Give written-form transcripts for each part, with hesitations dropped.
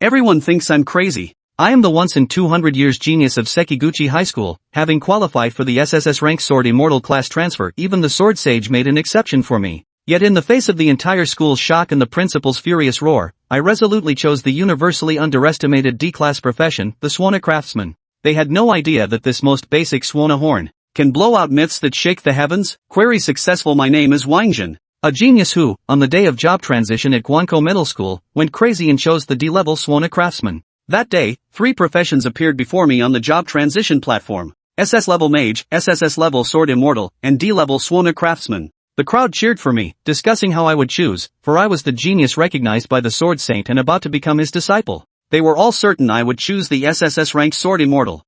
Everyone thinks I'm crazy. I am the once in 200 years genius of Sekiguchi High School, having qualified for the SSS rank Sword Immortal class transfer. Even the Sword Sage made an exception for me. Yet in the face of the entire school's shock and the principal's furious roar, I resolutely chose the universally underestimated D-class profession, the Suona Craftsman. They had no idea that this most basic Suona horn can blow out myths that shake the heavens. Query successful. My name is Wáng Zhen, a genius who, on the day of job transition at Guangzhou Middle School, went crazy and chose the D-level Suona Craftsman. That day, 3 professions appeared before me on the job transition platform: SS level Mage, SSS level Sword Immortal, and D-level Suona Craftsman. The crowd cheered for me, discussing how I would choose, for I was the genius recognized by the Sword Saint and about to become his disciple. They were all certain I would choose the SSS rank Sword Immortal.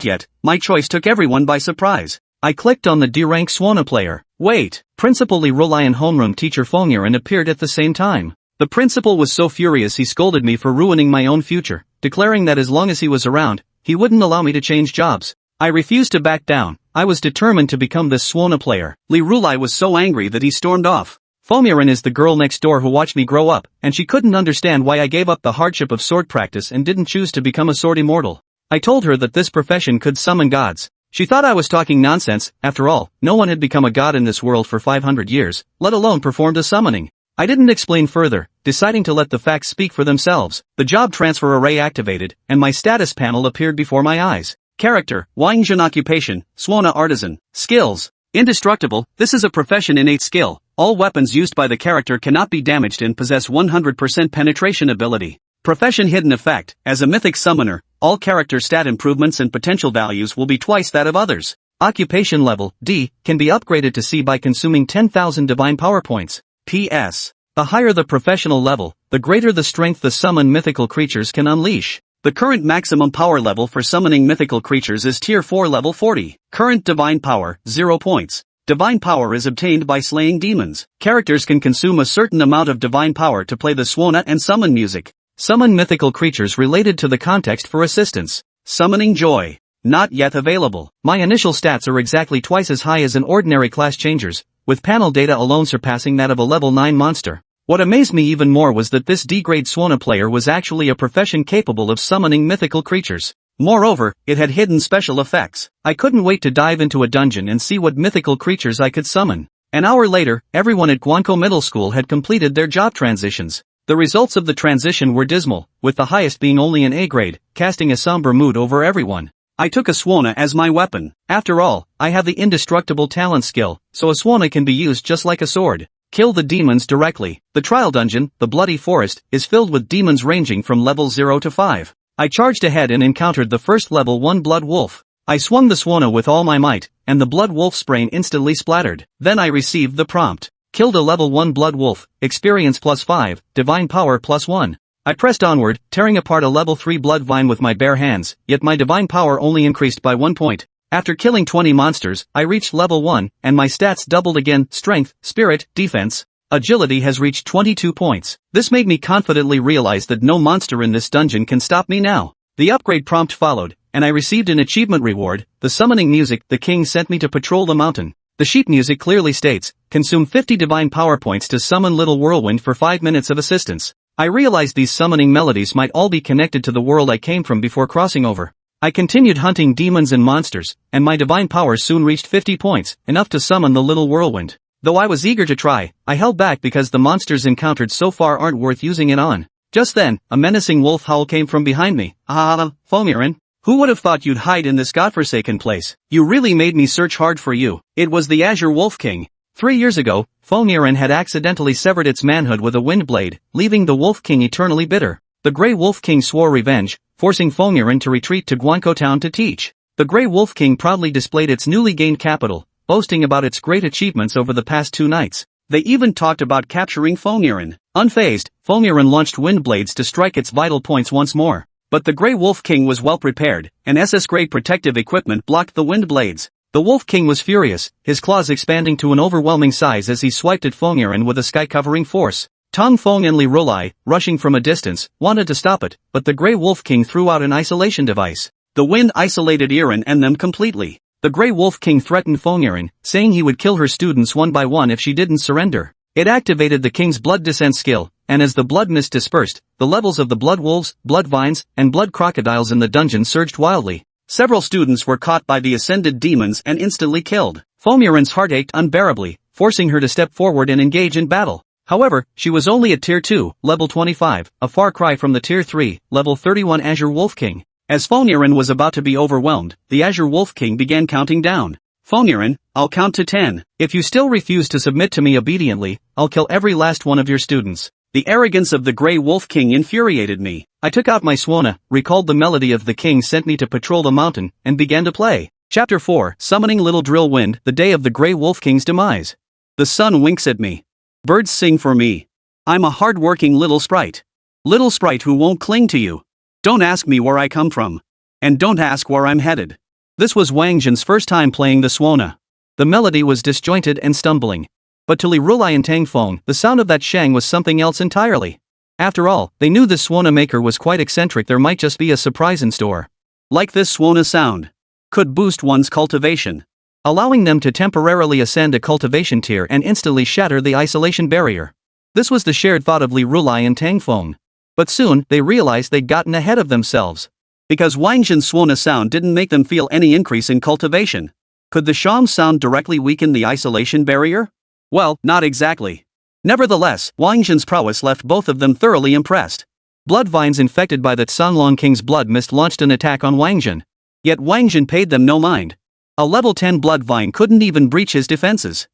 Yet, my choice took everyone by surprise. I clicked on the D-rank Suona player. Wait, Principal Li Rulai and homeroom teacher Fongyiran appeared at the same time. The principal was so furious he scolded me for ruining my own future, declaring that as long as he was around, he wouldn't allow me to change jobs. I refused to back down. I was determined to become this Suona player. Li Rulai was so angry that he stormed off. Fongyiran is the girl next door who watched me grow up, and she couldn't understand why I gave up the hardship of sword practice and didn't choose to become a sword immortal. I told her that this profession could summon gods. She thought I was talking nonsense. After all, no one had become a god in this world for 500 years, let alone performed a summoning. I didn't explain further, deciding to let the facts speak for themselves. The job transfer array activated, and my status panel appeared before my eyes. Character, Wáng Zhen. Occupation, Suona Artisan. Skills, indestructible. This is a profession innate skill. All weapons used by the character cannot be damaged and possess 100% penetration ability. Profession hidden effect, as a mythic summoner, all character stat improvements and potential values will be twice that of others. Occupation level, D, can be upgraded to C by consuming 10,000 divine power points. P.S. The higher the professional level, the greater the strength the summoned mythical creatures can unleash. The current maximum power level for summoning mythical creatures is Tier 4 level 40. Current divine power, 0 points. Divine power is obtained by slaying demons. Characters can consume a certain amount of divine power to play the Suona and summon music. Summon mythical creatures related to the context for assistance. Summoning joy. Not yet available. My initial stats are exactly twice as high as an ordinary class changer's, with panel data alone surpassing that of a level 9 monster. What amazed me even more was that this D-grade Suona player was actually a profession capable of summoning mythical creatures. Moreover, it had hidden special effects. I couldn't wait to dive into a dungeon and see what mythical creatures I could summon. An hour later, everyone at Guangzhou Middle School had completed their job transitions. The results of the transition were dismal, with the highest being only an A grade, casting a somber mood over everyone. I took a Suona as my weapon. After all, I have the indestructible talent skill, so a Suona can be used just like a sword. Kill the demons directly. The trial dungeon, the Bloody Forest, is filled with demons ranging from level 0 to 5. I charged ahead and encountered the first level 1 Blood Wolf. I swung the Suona with all my might, and the Blood Wolf's brain instantly splattered. Then I received the prompt. Killed a level 1 Blood Wolf, experience +5, divine power +1. I pressed onward, tearing apart a level 3 Blood Vine with my bare hands, yet my divine power only increased by 1 point. After killing 20 monsters, I reached level 1, and my stats doubled again: strength, spirit, defense. Agility has reached 22 points. This made me confidently realize that no monster in this dungeon can stop me now. The upgrade prompt followed, and I received an achievement reward, the summoning music. The king sent me to patrol the mountain. The sheet music clearly states, consume 50 divine power points to summon Little Whirlwind for 5 minutes of assistance. I realized these summoning melodies might all be connected to the world I came from before crossing over. I continued hunting demons and monsters, and my divine power soon reached 50 points, enough to summon the Little Whirlwind. Though I was eager to try, I held back because the monsters encountered so far aren't worth using it on. Just then, a menacing wolf howl came from behind me. Ah, Fongyiran. Who would have thought you'd hide in this godforsaken place? You really made me search hard for you. It was the Azure Wolf King. 3 years ago, Fongyiran had accidentally severed its manhood with a wind blade, leaving the Wolf King eternally bitter. The Grey Wolf King swore revenge, forcing Fongyiran to retreat to Guangzhou town to teach. The Grey Wolf King proudly displayed its newly gained capital, boasting about its great achievements over the past 2 nights. They even talked about capturing Fongyiran. Unfazed, Fongyiran launched wind blades to strike its vital points once more. But the Grey Wolf King was well prepared, and SS-grade protective equipment blocked the wind blades. The Wolf King was furious, his claws expanding to an overwhelming size as he swiped at Fongyiran with a sky-covering force. Tong Fong and Li Rulai, rushing from a distance, wanted to stop it, but the Grey Wolf King threw out an isolation device. The wind isolated Iran and them completely. The Grey Wolf King threatened Fongyiran, saying he would kill her students one by one if she didn't surrender. It activated the king's blood descent skill, and as the blood mist dispersed, the levels of the blood wolves, blood vines, and blood crocodiles in the dungeon surged wildly. Several students were caught by the ascended demons and instantly killed. Fomiran's heart ached unbearably, forcing her to step forward and engage in battle. However, she was only at Tier 2, level 25, a far cry from the Tier 3, level 31 Azure Wolf King. As Fomiran was about to be overwhelmed, the Azure Wolf King began counting down. Fomiran, I'll count to 10. If you still refuse to submit to me obediently, I'll kill every last one of your students. The arrogance of the Grey Wolf King infuriated me. I took out my Suona, recalled the melody of the king sent me to patrol the mountain, and began to play. Chapter 4, Summoning Little Drillwind, the day of the Grey Wolf King's demise. The sun winks at me. Birds sing for me. I'm a hard-working little sprite. Little sprite who won't cling to you. Don't ask me where I come from. And don't ask where I'm headed. This was Wáng Zhen's first time playing the Suona. The melody was disjointed and stumbling. But to Li Rulai and Tang Feng, the sound of that shang was something else entirely. After all, they knew this Suona maker was quite eccentric. There might just be a surprise in store. Like this Suona sound. Could boost one's cultivation, allowing them to temporarily ascend a cultivation tier and instantly shatter the isolation barrier. This was the shared thought of Li Rulai and Tang Feng. But soon, they realized they'd gotten ahead of themselves. Because Wáng Zhen's Suona sound didn't make them feel any increase in cultivation. Could the Sham's sound directly weaken the isolation barrier? Well, not exactly. Nevertheless, Wáng Zhen's prowess left both of them thoroughly impressed. Blood vines infected by the Tsanglong King's blood mist launched an attack on Wáng Zhen. Yet Wáng Zhen paid them no mind. A level 10 blood vine couldn't even breach his defenses.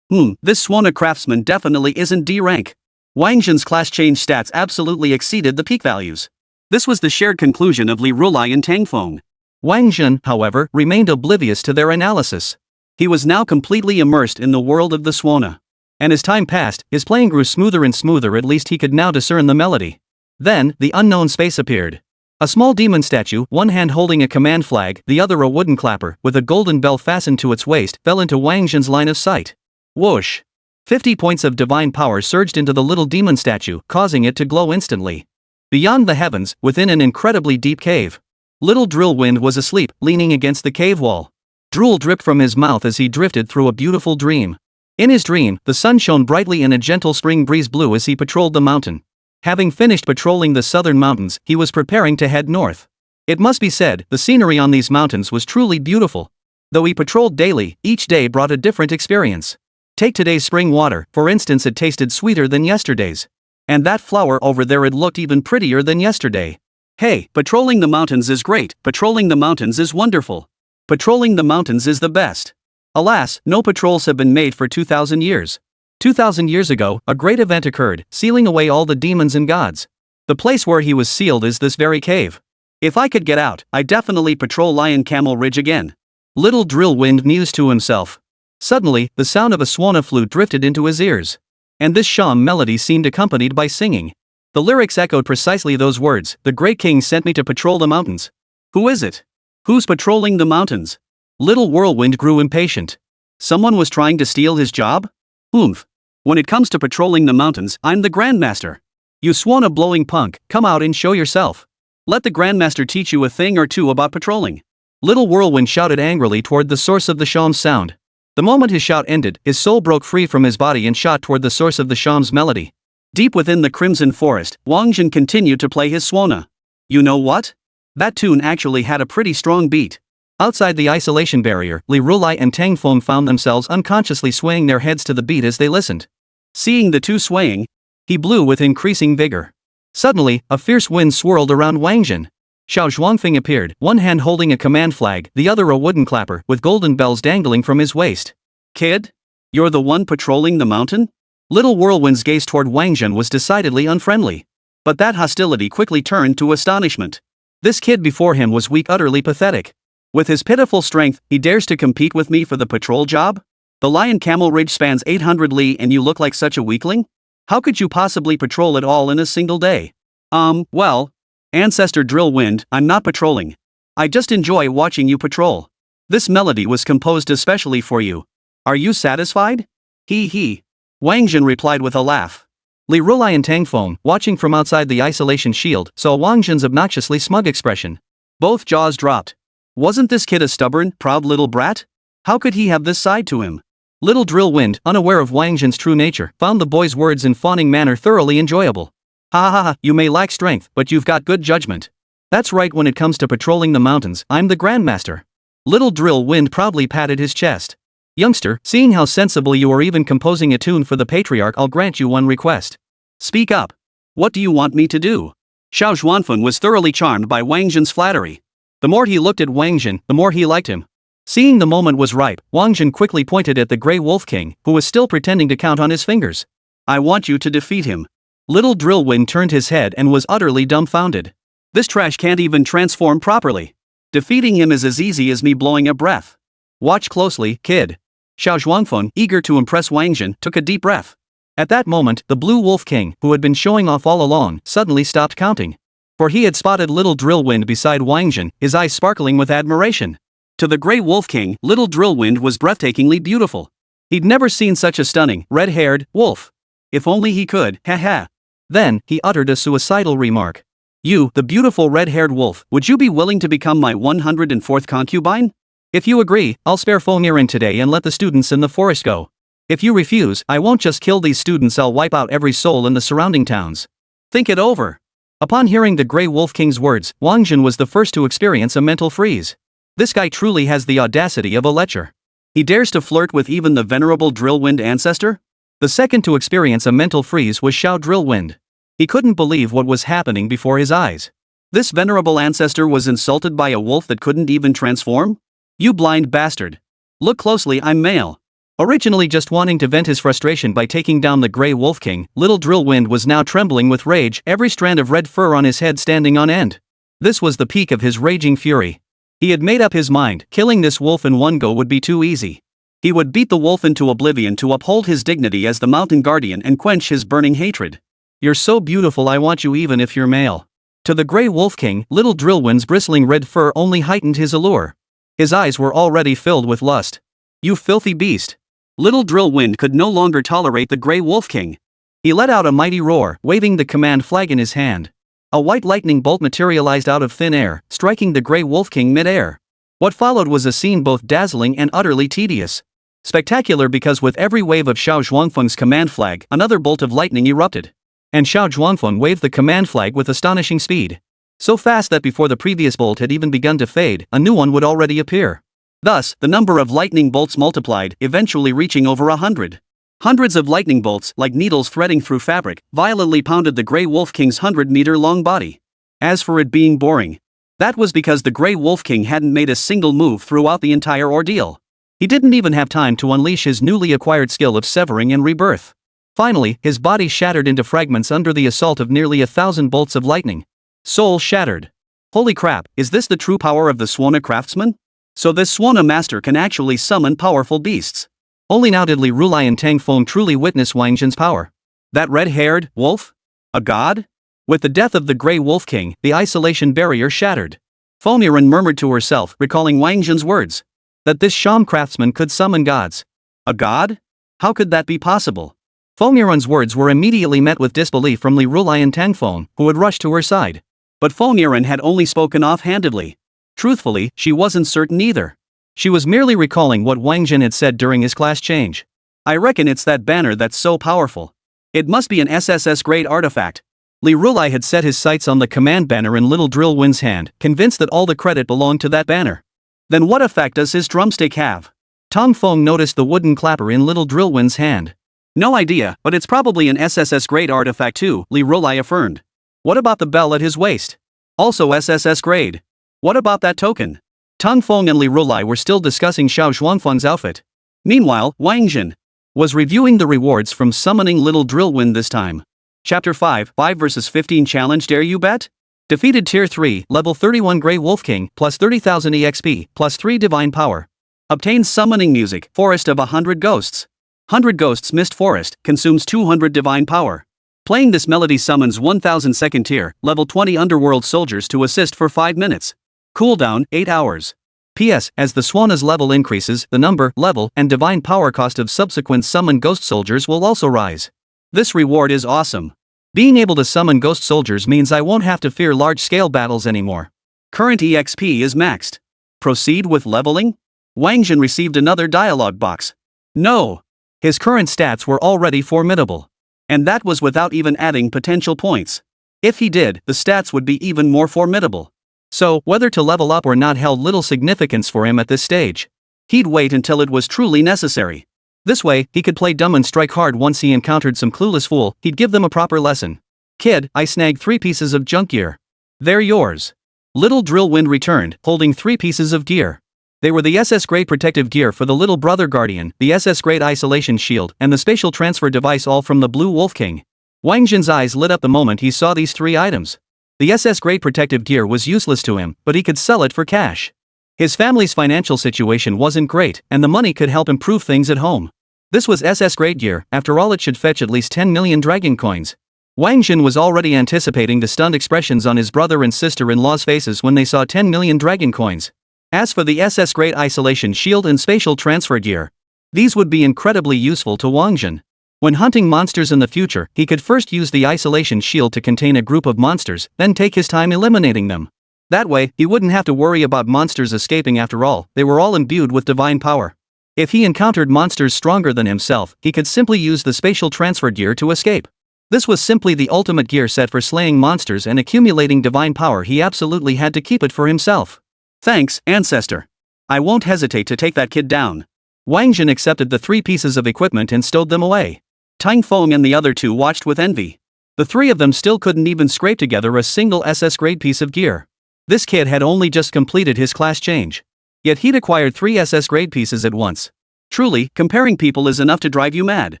This Suona Craftsman definitely isn't D rank. Wáng Zhen's class change stats absolutely exceeded the peak values. This was the shared conclusion of Li Rulai and Tang Feng. Wáng Zhen, however, remained oblivious to their analysis. He was now completely immersed in the world of the Suona. And as time passed, his playing grew smoother and smoother. At least he could now discern the melody. Then, the unknown space appeared. A small demon statue, one hand holding a command flag, the other a wooden clapper, with a golden bell fastened to its waist, fell into Wáng Zhen's line of sight. Whoosh! 50 points of divine power surged into the little demon statue, causing it to glow instantly. Beyond the heavens, within an incredibly deep cave, little Drillwind was asleep, leaning against the cave wall. Drool dripped from his mouth as he drifted through a beautiful dream. In his dream, the sun shone brightly and a gentle spring breeze blew as he patrolled the mountain. Having finished patrolling the southern mountains, he was preparing to head north. It must be said, the scenery on these mountains was truly beautiful. Though he patrolled daily, each day brought a different experience. Take today's spring water, for instance. It tasted sweeter than yesterday's. And that flower over there, it looked even prettier than yesterday. Hey, patrolling the mountains is great, patrolling the mountains is wonderful. Patrolling the mountains is the best. Alas, no patrols have been made for 2,000 years. 2,000 years ago, a great event occurred, sealing away all the demons and gods. The place where he was sealed is this very cave. If I could get out, I'd definitely patrol Lion Camel Ridge again. Little Drillwind mused to himself. Suddenly, the sound of a Suona flute drifted into his ears. And this sham melody seemed accompanied by singing. The lyrics echoed precisely those words: "The great king sent me to patrol the mountains." Who is it? Who's patrolling the mountains? Little Whirlwind grew impatient. Someone was trying to steal his job? When it comes to patrolling the mountains, I'm the Grandmaster. You Suona blowing punk, come out and show yourself. Let the Grandmaster teach you a thing or two about patrolling. Little Whirlwind shouted angrily toward the source of the sham's sound. The moment his shout ended, his soul broke free from his body and shot toward the source of the sham's melody. Deep within the Crimson Forest, Wáng Zhen continued to play his Suona. You know what? That tune actually had a pretty strong beat. Outside the isolation barrier, Li Rulai and Tang Feng found themselves unconsciously swaying their heads to the beat as they listened. Seeing the two swaying, he blew with increasing vigor. Suddenly, a fierce wind swirled around Wáng Zhen. Xiao Zhuangfeng appeared, one hand holding a command flag, the other a wooden clapper, with golden bells dangling from his waist. Kid? You're the one patrolling the mountain? Little Whirlwind's gaze toward Wáng Zhen was decidedly unfriendly. But that hostility quickly turned to astonishment. This kid before him was weak, utterly pathetic. With his pitiful strength, he dares to compete with me for the patrol job? The Lion Camel Ridge spans 800 li and you look like such a weakling? How could you possibly patrol it all in a single day? Well, Ancestor Drillwind, I'm not patrolling. I just enjoy watching you patrol. This melody was composed especially for you. Are you satisfied? He. Wáng Zhen replied with a laugh. Li Rulai and Tang Feng, watching from outside the isolation shield, saw Wáng Zhen's obnoxiously smug expression. Both jaws dropped. Wasn't this kid a stubborn, proud little brat? How could he have this side to him? Little Drillwind, unaware of Wáng Zhen's true nature, found the boy's words and fawning manner thoroughly enjoyable. Ha ha ha, you may lack strength, but you've got good judgment. That's right, when it comes to patrolling the mountains, I'm the Grandmaster. Little Drillwind proudly patted his chest. Youngster, seeing how sensible you are even composing a tune for the patriarch, I'll grant you one request. Speak up. What do you want me to do? Xiao Zhuanfeng was thoroughly charmed by Wáng Zhen's flattery. The more he looked at Wáng Zhen, the more he liked him. Seeing the moment was ripe, Wáng Zhen quickly pointed at the Grey Wolf King, who was still pretending to count on his fingers. I want you to defeat him. Little Drillwind turned his head and was utterly dumbfounded. This trash can't even transform properly. Defeating him is as easy as me blowing a breath. Watch closely, kid. Xiao Zhuanfeng, eager to impress Wáng Zhen, took a deep breath. At that moment, the Blue Wolf King, who had been showing off all along, suddenly stopped counting. For he had spotted Little Drillwind beside Wáng Zhen, his eyes sparkling with admiration. To the Grey Wolf King, Little Drillwind was breathtakingly beautiful. He'd never seen such a stunning, red-haired wolf. If only he could, ha. Then, he uttered a suicidal remark. You, the beautiful red-haired wolf, would you be willing to become my 104th concubine? If you agree, I'll spare Fongniren today and let the students in the forest go. If you refuse, I won't just kill these students, I'll wipe out every soul in the surrounding towns. Think it over. Upon hearing the Grey Wolf King's words, Wáng Zhen was the first to experience a mental freeze. This guy truly has the audacity of a lecher. He dares to flirt with even the venerable Drillwind ancestor? The second to experience a mental freeze was Xiao Drillwind. He couldn't believe what was happening before his eyes. This venerable ancestor was insulted by a wolf that couldn't even transform? You blind bastard. Look closely, I'm male. Originally just wanting to vent his frustration by taking down the Grey Wolf King, Little Drillwind was now trembling with rage, every strand of red fur on his head standing on end. This was the peak of his raging fury. He had made up his mind, killing this wolf in one go would be too easy. He would beat the wolf into oblivion to uphold his dignity as the mountain guardian and quench his burning hatred. You're so beautiful, I want you even if you're male. To the Grey Wolf King, Little Drillwind's bristling red fur only heightened his allure. His eyes were already filled with lust. You filthy beast. Little Drillwind could no longer tolerate the Grey Wolf King. He let out a mighty roar, waving the command flag in his hand. A white lightning bolt materialized out of thin air, striking the Grey Wolf King mid-air. What followed was a scene both dazzling and utterly tedious. Spectacular because with every wave of Xiao Zhuanfeng's command flag, another bolt of lightning erupted. And Xiao Zhuanfeng waved the command flag with astonishing speed. So fast that before the previous bolt had even begun to fade, a new one would already appear. Thus, the number of lightning bolts multiplied, eventually reaching over 100. Hundreds of lightning bolts, like needles threading through fabric, violently pounded the Grey Wolf King's 100-meter-long body. As for it being boring, that was because the Grey Wolf King hadn't made a single move throughout the entire ordeal. He didn't even have time to unleash his newly acquired skill of severing and rebirth. Finally, his body shattered into fragments under the assault of nearly 1,000 bolts of lightning. Soul shattered. Holy crap, is this the true power of the Suona Craftsman? So this Suona master can actually summon powerful beasts. Only now did Li Rulai and Tang Feng truly witness Wáng Zhen's power. That red-haired wolf? A god? With the death of the Grey Wolf King, the isolation barrier shattered. Fongniren murmured to herself, recalling Wáng Zhen's words. That this Sham craftsman could summon gods. A god? How could that be possible? Fongniren's words were immediately met with disbelief from Li Rulai and Tang Feng, who had rushed to her side. But Fongniren had only spoken offhandedly. Truthfully, she wasn't certain either. She was merely recalling what Wáng Zhen had said during his class change. I reckon it's that banner that's so powerful. It must be an SSS-grade artifact. Li Rulai had set his sights on the command banner in Little Drillwind's hand, convinced that all the credit belonged to that banner. Then what effect does his drumstick have? Tang Feng noticed the wooden clapper in Little Drillwind's hand. No idea, but it's probably an SSS-grade artifact too, Li Rulai affirmed. What about the bell at his waist? Also SSS-grade. What about that token? Tang Feng and Li Rulai were still discussing Xiao Zhuanfeng's outfit. Meanwhile, Wáng Zhen was reviewing the rewards from summoning Little Drillwind this time. Chapter 5 vs 15 Challenge Dare You Bet? Defeated Tier 3, Level 31 Grey Wolf King, plus 30,000 EXP, plus 3 Divine Power. Obtains Summoning Music, Forest of 100 Ghosts. 100 Ghosts Mist Forest, consumes 200 Divine Power. Playing this melody summons 1000 second tier, Level 20 Underworld soldiers to assist for 5 minutes. Cooldown, 8 hours. P.S. As the Suona's level increases, the number, level, and divine power cost of subsequent summoned ghost soldiers will also rise. This reward is awesome. Being able to summon ghost soldiers means I won't have to fear large-scale battles anymore. Current EXP is maxed. Proceed with leveling? Wáng Zhen received another dialogue box. No. His current stats were already formidable. And that was without even adding potential points. If he did, the stats would be even more formidable. So, whether to level up or not held little significance for him at this stage. He'd wait until it was truly necessary. This way, he could play dumb and strike hard once he encountered some clueless fool. He'd give them a proper lesson. Kid, I snagged 3 pieces of junk gear. They're yours. Little Drillwind returned, holding 3 pieces of gear. They were the SS grade protective gear for the little brother guardian, the SS grade isolation shield, and the spatial transfer device, all from the Blue Wolf King. Wáng Zhen's eyes lit up the moment he saw these 3 items. The SS grade protective gear was useless to him, but he could sell it for cash. His family's financial situation wasn't great, and the money could help improve things at home. This was SS grade gear. After all, it should fetch at least 10 million dragon coins. Wáng Zhen was already anticipating the stunned expressions on his brother and sister-in-law's faces when they saw 10 million dragon coins. As for the SS grade isolation shield and spatial transfer gear, these would be incredibly useful to Wáng Zhen. When hunting monsters in the future, he could first use the isolation shield to contain a group of monsters, then take his time eliminating them. That way, he wouldn't have to worry about monsters escaping. After all, they were all imbued with divine power. If he encountered monsters stronger than himself, he could simply use the spatial transfer gear to escape. This was simply the ultimate gear set for slaying monsters and accumulating divine power. He absolutely had to keep it for himself. Thanks, ancestor. I won't hesitate to take that kid down. Wáng Zhen accepted the 3 pieces of equipment and stowed them away. Tang Feng and the other 2 watched with envy. The 3 of them still couldn't even scrape together a single SS grade piece of gear. This kid had only just completed his class change. Yet he'd acquired 3 SS grade pieces at once. Truly, comparing people is enough to drive you mad.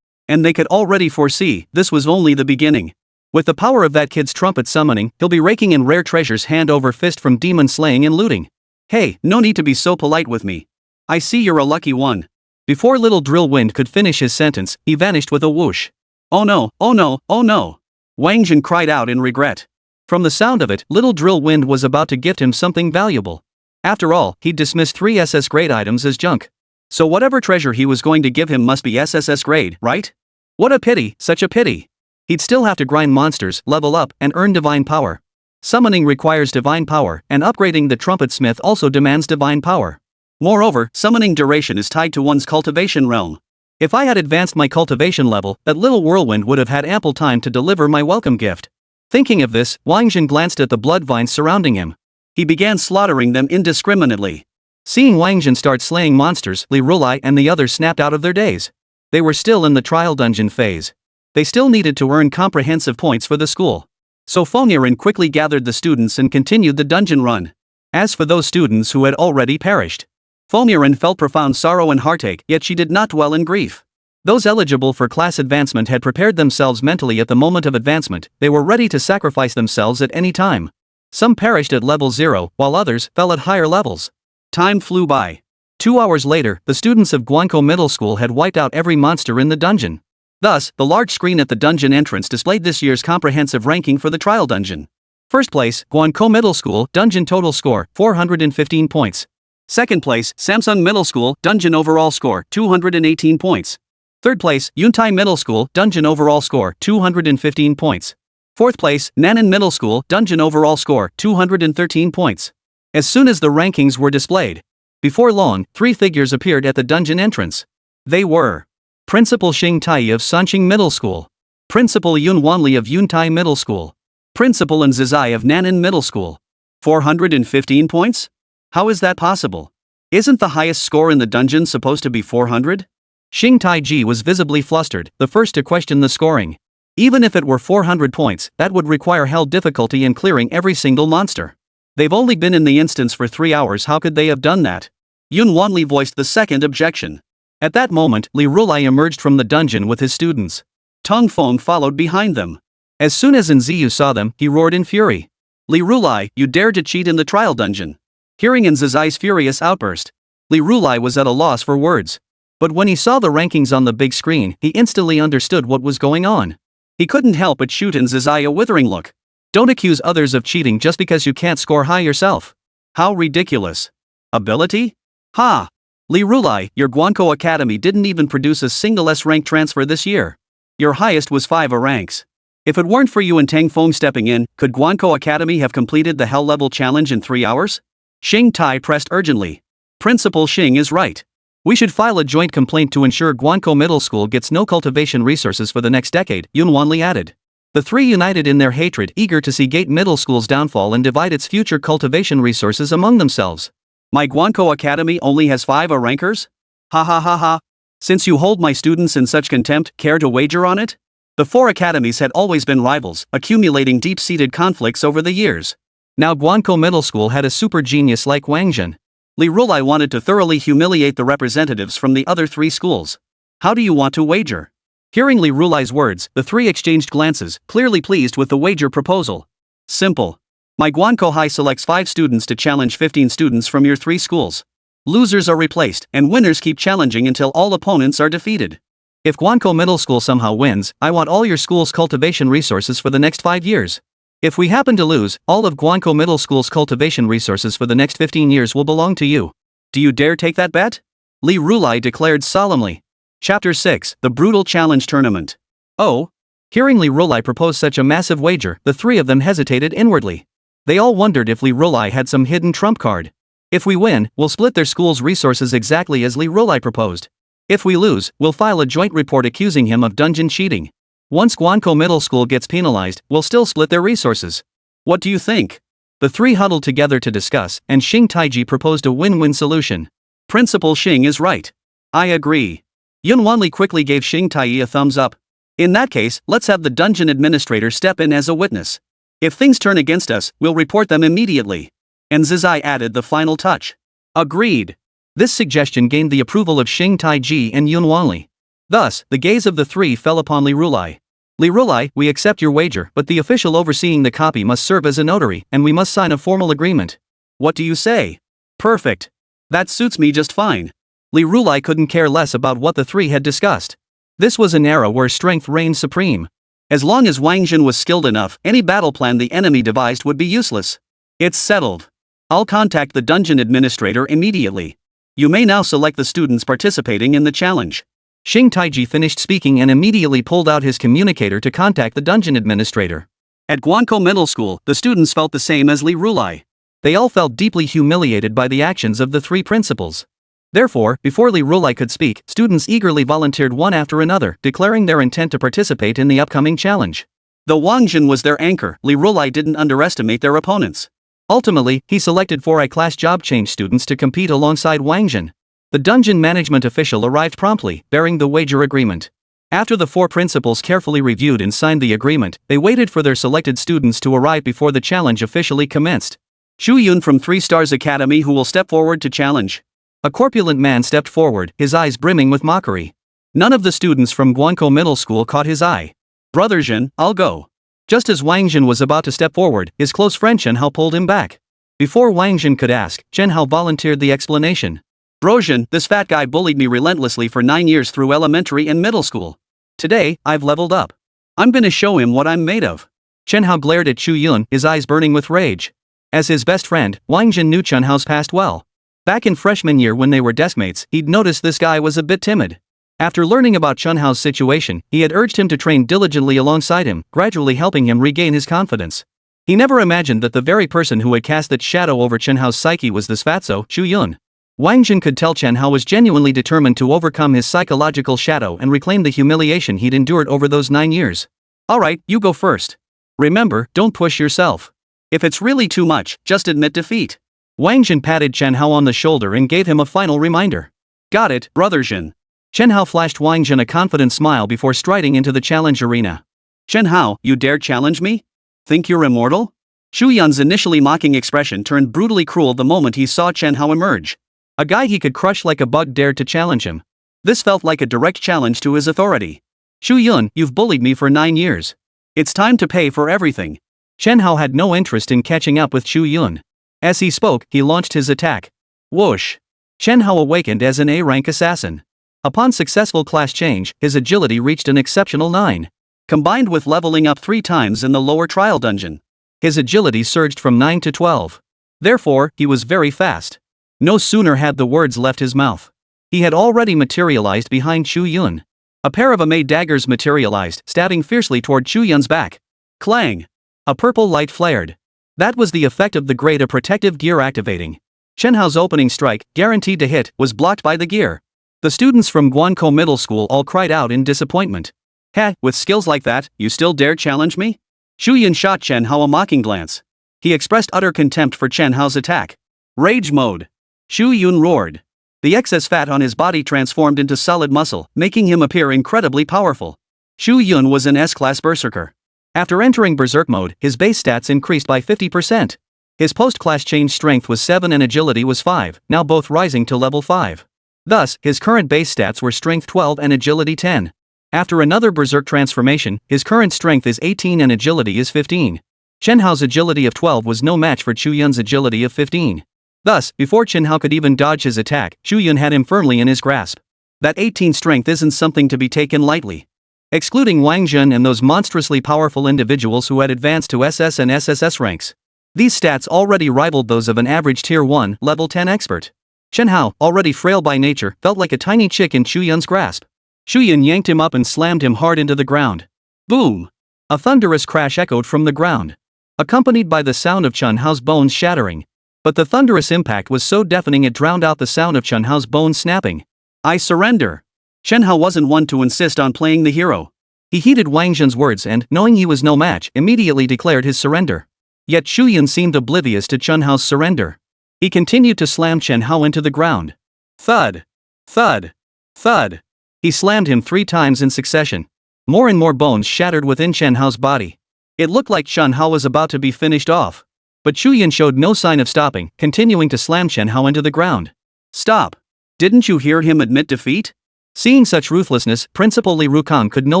And they could already foresee this was only the beginning. With the power of that kid's trumpet summoning, he'll be raking in rare treasures hand over fist from demon slaying and looting. Hey, no need to be so polite with me. I see you're a lucky one. Before little Drillwind could finish his sentence, he vanished with a whoosh. Oh no, oh no, oh no. Wáng Zhen cried out in regret. From the sound of it, little Drillwind was about to gift him something valuable. After all, he'd dismissed 3 SS grade items as junk. So whatever treasure he was going to give him must be SSS grade, right? What a pity, such a pity. He'd still have to grind monsters, level up, and earn divine power. Summoning requires divine power, and upgrading the trumpet smith also demands divine power. Moreover, summoning duration is tied to one's cultivation realm. If I had advanced my cultivation level, that little whirlwind would have had ample time to deliver my welcome gift. Thinking of this, Wáng Zhen glanced at the blood vines surrounding him. He began slaughtering them indiscriminately. Seeing Wáng Zhen start slaying monsters, Li Rulai and the others snapped out of their daze. They were still in the trial dungeon phase. They still needed to earn comprehensive points for the school. So Fengniran quickly gathered the students and continued the dungeon run. As for those students who had already perished, Fengniran felt profound sorrow and heartache, yet she did not dwell in grief. Those eligible for class advancement had prepared themselves mentally at the moment of advancement. They were ready to sacrifice themselves at any time. Some perished at level 0, while others fell at higher levels. Time flew by. 2 hours later, the students of Guanko Middle School had wiped out every monster in the dungeon. Thus, the large screen at the dungeon entrance displayed this year's comprehensive ranking for the trial dungeon. First place, Guanko Middle School, dungeon total score, 415 points. Second place, Samsung Middle School, dungeon overall score, 218 points. Third place, Yuntai Middle School, dungeon overall score, 215 points. Fourth place, Nanan Middle School, dungeon overall score, 213 points. As soon as the rankings were displayed, before long, 3 figures appeared at the dungeon entrance. They were Principal Xing Tai of Sanqing Middle School, Principal Yun Wanli of Yuntai Middle School, Principal and Zizai of Nanan Middle School. 415 points? How is that possible? Isn't the highest score in the dungeon supposed to be 400? Xing Taiji was visibly flustered, the first to question the scoring. Even if it were 400 points, that would require hell difficulty in clearing every single monster. They've only been in the instance for 3 hours, how could they have done that? Yun Wanli voiced the second objection. At that moment, Li Rulai emerged from the dungeon with his students. Tang Feng followed behind them. As soon as Nziyu saw them, he roared in fury. Li Rulai, you dared to cheat in the trial dungeon. Hearing Nzizai's furious outburst, Li Rulai was at a loss for words. But when he saw the rankings on the big screen, he instantly understood what was going on. He couldn't help but shoot Nzizai a withering look. Don't accuse others of cheating just because you can't score high yourself. How ridiculous. Ability? Ha! Li Rulai, your Guanko Academy didn't even produce a single S-rank transfer this year. Your highest was 5 A ranks. If it weren't for you and Tang Feng stepping in, could Guanko Academy have completed the Hell level challenge in 3 hours? Xing Tai pressed urgently. Principal Xing is right. We should file a joint complaint to ensure Guanko Middle School gets no cultivation resources for the next decade, Yunwanli added. The three united in their hatred, eager to see Gate Middle School's downfall and divide its future cultivation resources among themselves. My Guanko Academy only has 5 rankers? Ha ha ha ha. Since you hold my students in such contempt, care to wager on it? The 4 academies had always been rivals, accumulating deep-seated conflicts over the years. Now Guanko Middle School had a super genius like Wáng Zhen. Li Rulai wanted to thoroughly humiliate the representatives from the other 3 schools. How do you want to wager? Hearing Li Rulai's words, the 3 exchanged glances, clearly pleased with the wager proposal. Simple. My Guanko High selects 5 students to challenge 15 students from your 3 schools. Losers are replaced, and winners keep challenging until all opponents are defeated. If Guanko Middle School somehow wins, I want all your school's cultivation resources for the next 5 years. If we happen to lose, all of Guanko Middle School's cultivation resources for the next 15 years will belong to you. Do you dare take that bet? Li Rulai declared solemnly. Chapter 6, The Brutal Challenge Tournament. Oh? Hearing Li Rulai propose such a massive wager, the 3 of them hesitated inwardly. They all wondered if Li Rulai had some hidden trump card. If we win, we'll split their school's resources exactly as Li Rulai proposed. If we lose, we'll file a joint report accusing him of dungeon cheating. Once Guanko Middle School gets penalized, we'll still split their resources. What do you think? The 3 huddled together to discuss, and Xing Taiji proposed a win-win solution. Principal Xing is right. I agree. Yunwanli quickly gave Xing Taiji a thumbs up. In that case, let's have the dungeon administrator step in as a witness. If things turn against us, we'll report them immediately. And Zizai added the final touch. Agreed. This suggestion gained the approval of Xing Taiji and Yunwanli. Thus, the gaze of the 3 fell upon Li Rulai. Li Rulai, we accept your wager, but the official overseeing the copy must serve as a notary, and we must sign a formal agreement. What do you say? Perfect. That suits me just fine. Li Rulai couldn't care less about what the 3 had discussed. This was an era where strength reigned supreme. As long as Wáng Zhen was skilled enough, any battle plan the enemy devised would be useless. It's settled. I'll contact the dungeon administrator immediately. You may now select the students participating in the challenge. Xing Taiji finished speaking and immediately pulled out his communicator to contact the dungeon administrator. At Guanko Middle School, the students felt the same as Li Rulai. They all felt deeply humiliated by the actions of the 3 principals. Therefore, before Li Rulai could speak, students eagerly volunteered one after another, declaring their intent to participate in the upcoming challenge. Though Wáng Zhen was their anchor, Li Rulai didn't underestimate their opponents. Ultimately, he selected 4 I-class job change students to compete alongside Wáng Zhen. The dungeon management official arrived promptly, bearing the wager agreement. After the 4 principals carefully reviewed and signed the agreement, they waited for their selected students to arrive before the challenge officially commenced. Shu Yun from 3 Stars Academy, who will step forward to challenge. A corpulent man stepped forward, his eyes brimming with mockery. None of the students from Guanko Middle School caught his eye. Brother Zhen, I'll go. Just as Wáng Zhen was about to step forward, his close friend Chen Hao pulled him back. Before Wáng Zhen could ask, Chen Hao volunteered the explanation. Bro Zhen, this fat guy bullied me relentlessly for 9 years through elementary and middle school. Today, I've leveled up. I'm gonna show him what I'm made of. Chen Hao glared at Chu Yun, his eyes burning with rage. As his best friend, Wáng Zhen knew Chen Hao's past well. Back in freshman year when they were deskmates, he'd noticed this guy was a bit timid. After learning about Chen Hao's situation, he had urged him to train diligently alongside him, gradually helping him regain his confidence. He never imagined that the very person who had cast that shadow over Chen Hao's psyche was this fatso, Chu Yun. Wáng Zhen could tell Chen Hao was genuinely determined to overcome his psychological shadow and reclaim the humiliation he'd endured over those 9 years. Alright, you go first. Remember, don't push yourself. If it's really too much, just admit defeat. Wáng Zhen patted Chen Hao on the shoulder and gave him a final reminder. Got it, Brother Zhen. Chen Hao flashed Wáng Zhen a confident smile before striding into the challenge arena. Chen Hao, you dare challenge me? Think you're immortal? Shu Yun's initially mocking expression turned brutally cruel the moment he saw Chen Hao emerge. A guy he could crush like a bug dared to challenge him. This felt like a direct challenge to his authority. Shu Yun, you've bullied me for 9 years. It's time to pay for everything. Chen Hao had no interest in catching up with Shu Yun. As he spoke, he launched his attack. Whoosh! Chen Hao awakened as an A-rank assassin. Upon successful class change, his agility reached an exceptional 9. Combined with leveling up 3 times in the lower trial dungeon, his agility surged from 9 to 12. Therefore, he was very fast. No sooner had the words left his mouth, he had already materialized behind Chu Yun. A pair of Amei daggers materialized, stabbing fiercely toward Chu Yun's back. Clang! A purple light flared. That was the effect of the grade of protective gear activating. Chen Hao's opening strike, guaranteed to hit, was blocked by the gear. The students from Guanko Middle School all cried out in disappointment. Heh, with skills like that, you still dare challenge me? Shu Yun shot Chen Hao a mocking glance. He expressed utter contempt for Chen Hao's attack. Rage mode. Shu Yun roared. The excess fat on his body transformed into solid muscle, making him appear incredibly powerful. Shu Yun was an S-class berserker. After entering berserk mode, his base stats increased by 50%. His post-class change strength was 7 and agility was 5, now both rising to level 5. Thus, his current base stats were strength 12 and agility 10. After another berserk transformation, his current strength is 18 and agility is 15. Chen Hao's agility of 12 was no match for Chu Yun's agility of 15. Thus, before Chen Hao could even dodge his attack, Chu Yun had him firmly in his grasp. That 18 strength isn't something to be taken lightly. Excluding Wáng Zhen and those monstrously powerful individuals who had advanced to SS and SSS ranks, these stats already rivaled those of an average Tier 1, Level 10 expert. Chen Hao, already frail by nature, felt like a tiny chick in Chu Yun's grasp. Chu Yun yanked him up and slammed him hard into the ground. Boom! A thunderous crash echoed from the ground, accompanied by the sound of Chen Hao's bones shattering. But the thunderous impact was so deafening it drowned out the sound of Chen Hao's bones snapping. I surrender! Chen Hao wasn't one to insist on playing the hero. He heeded Wáng Zhen's words and, knowing he was no match, immediately declared his surrender. Yet Chu Yun seemed oblivious to Chen Hao's surrender. He continued to slam Chen Hao into the ground. Thud! Thud! Thud! He slammed him 3 times in succession. More and more bones shattered within Chen Hao's body. It looked like Chen Hao was about to be finished off. But Chu Yun showed no sign of stopping, continuing to slam Chen Hao into the ground. Stop! Didn't you hear him admit defeat? Seeing such ruthlessness, Principal Li Rukang could no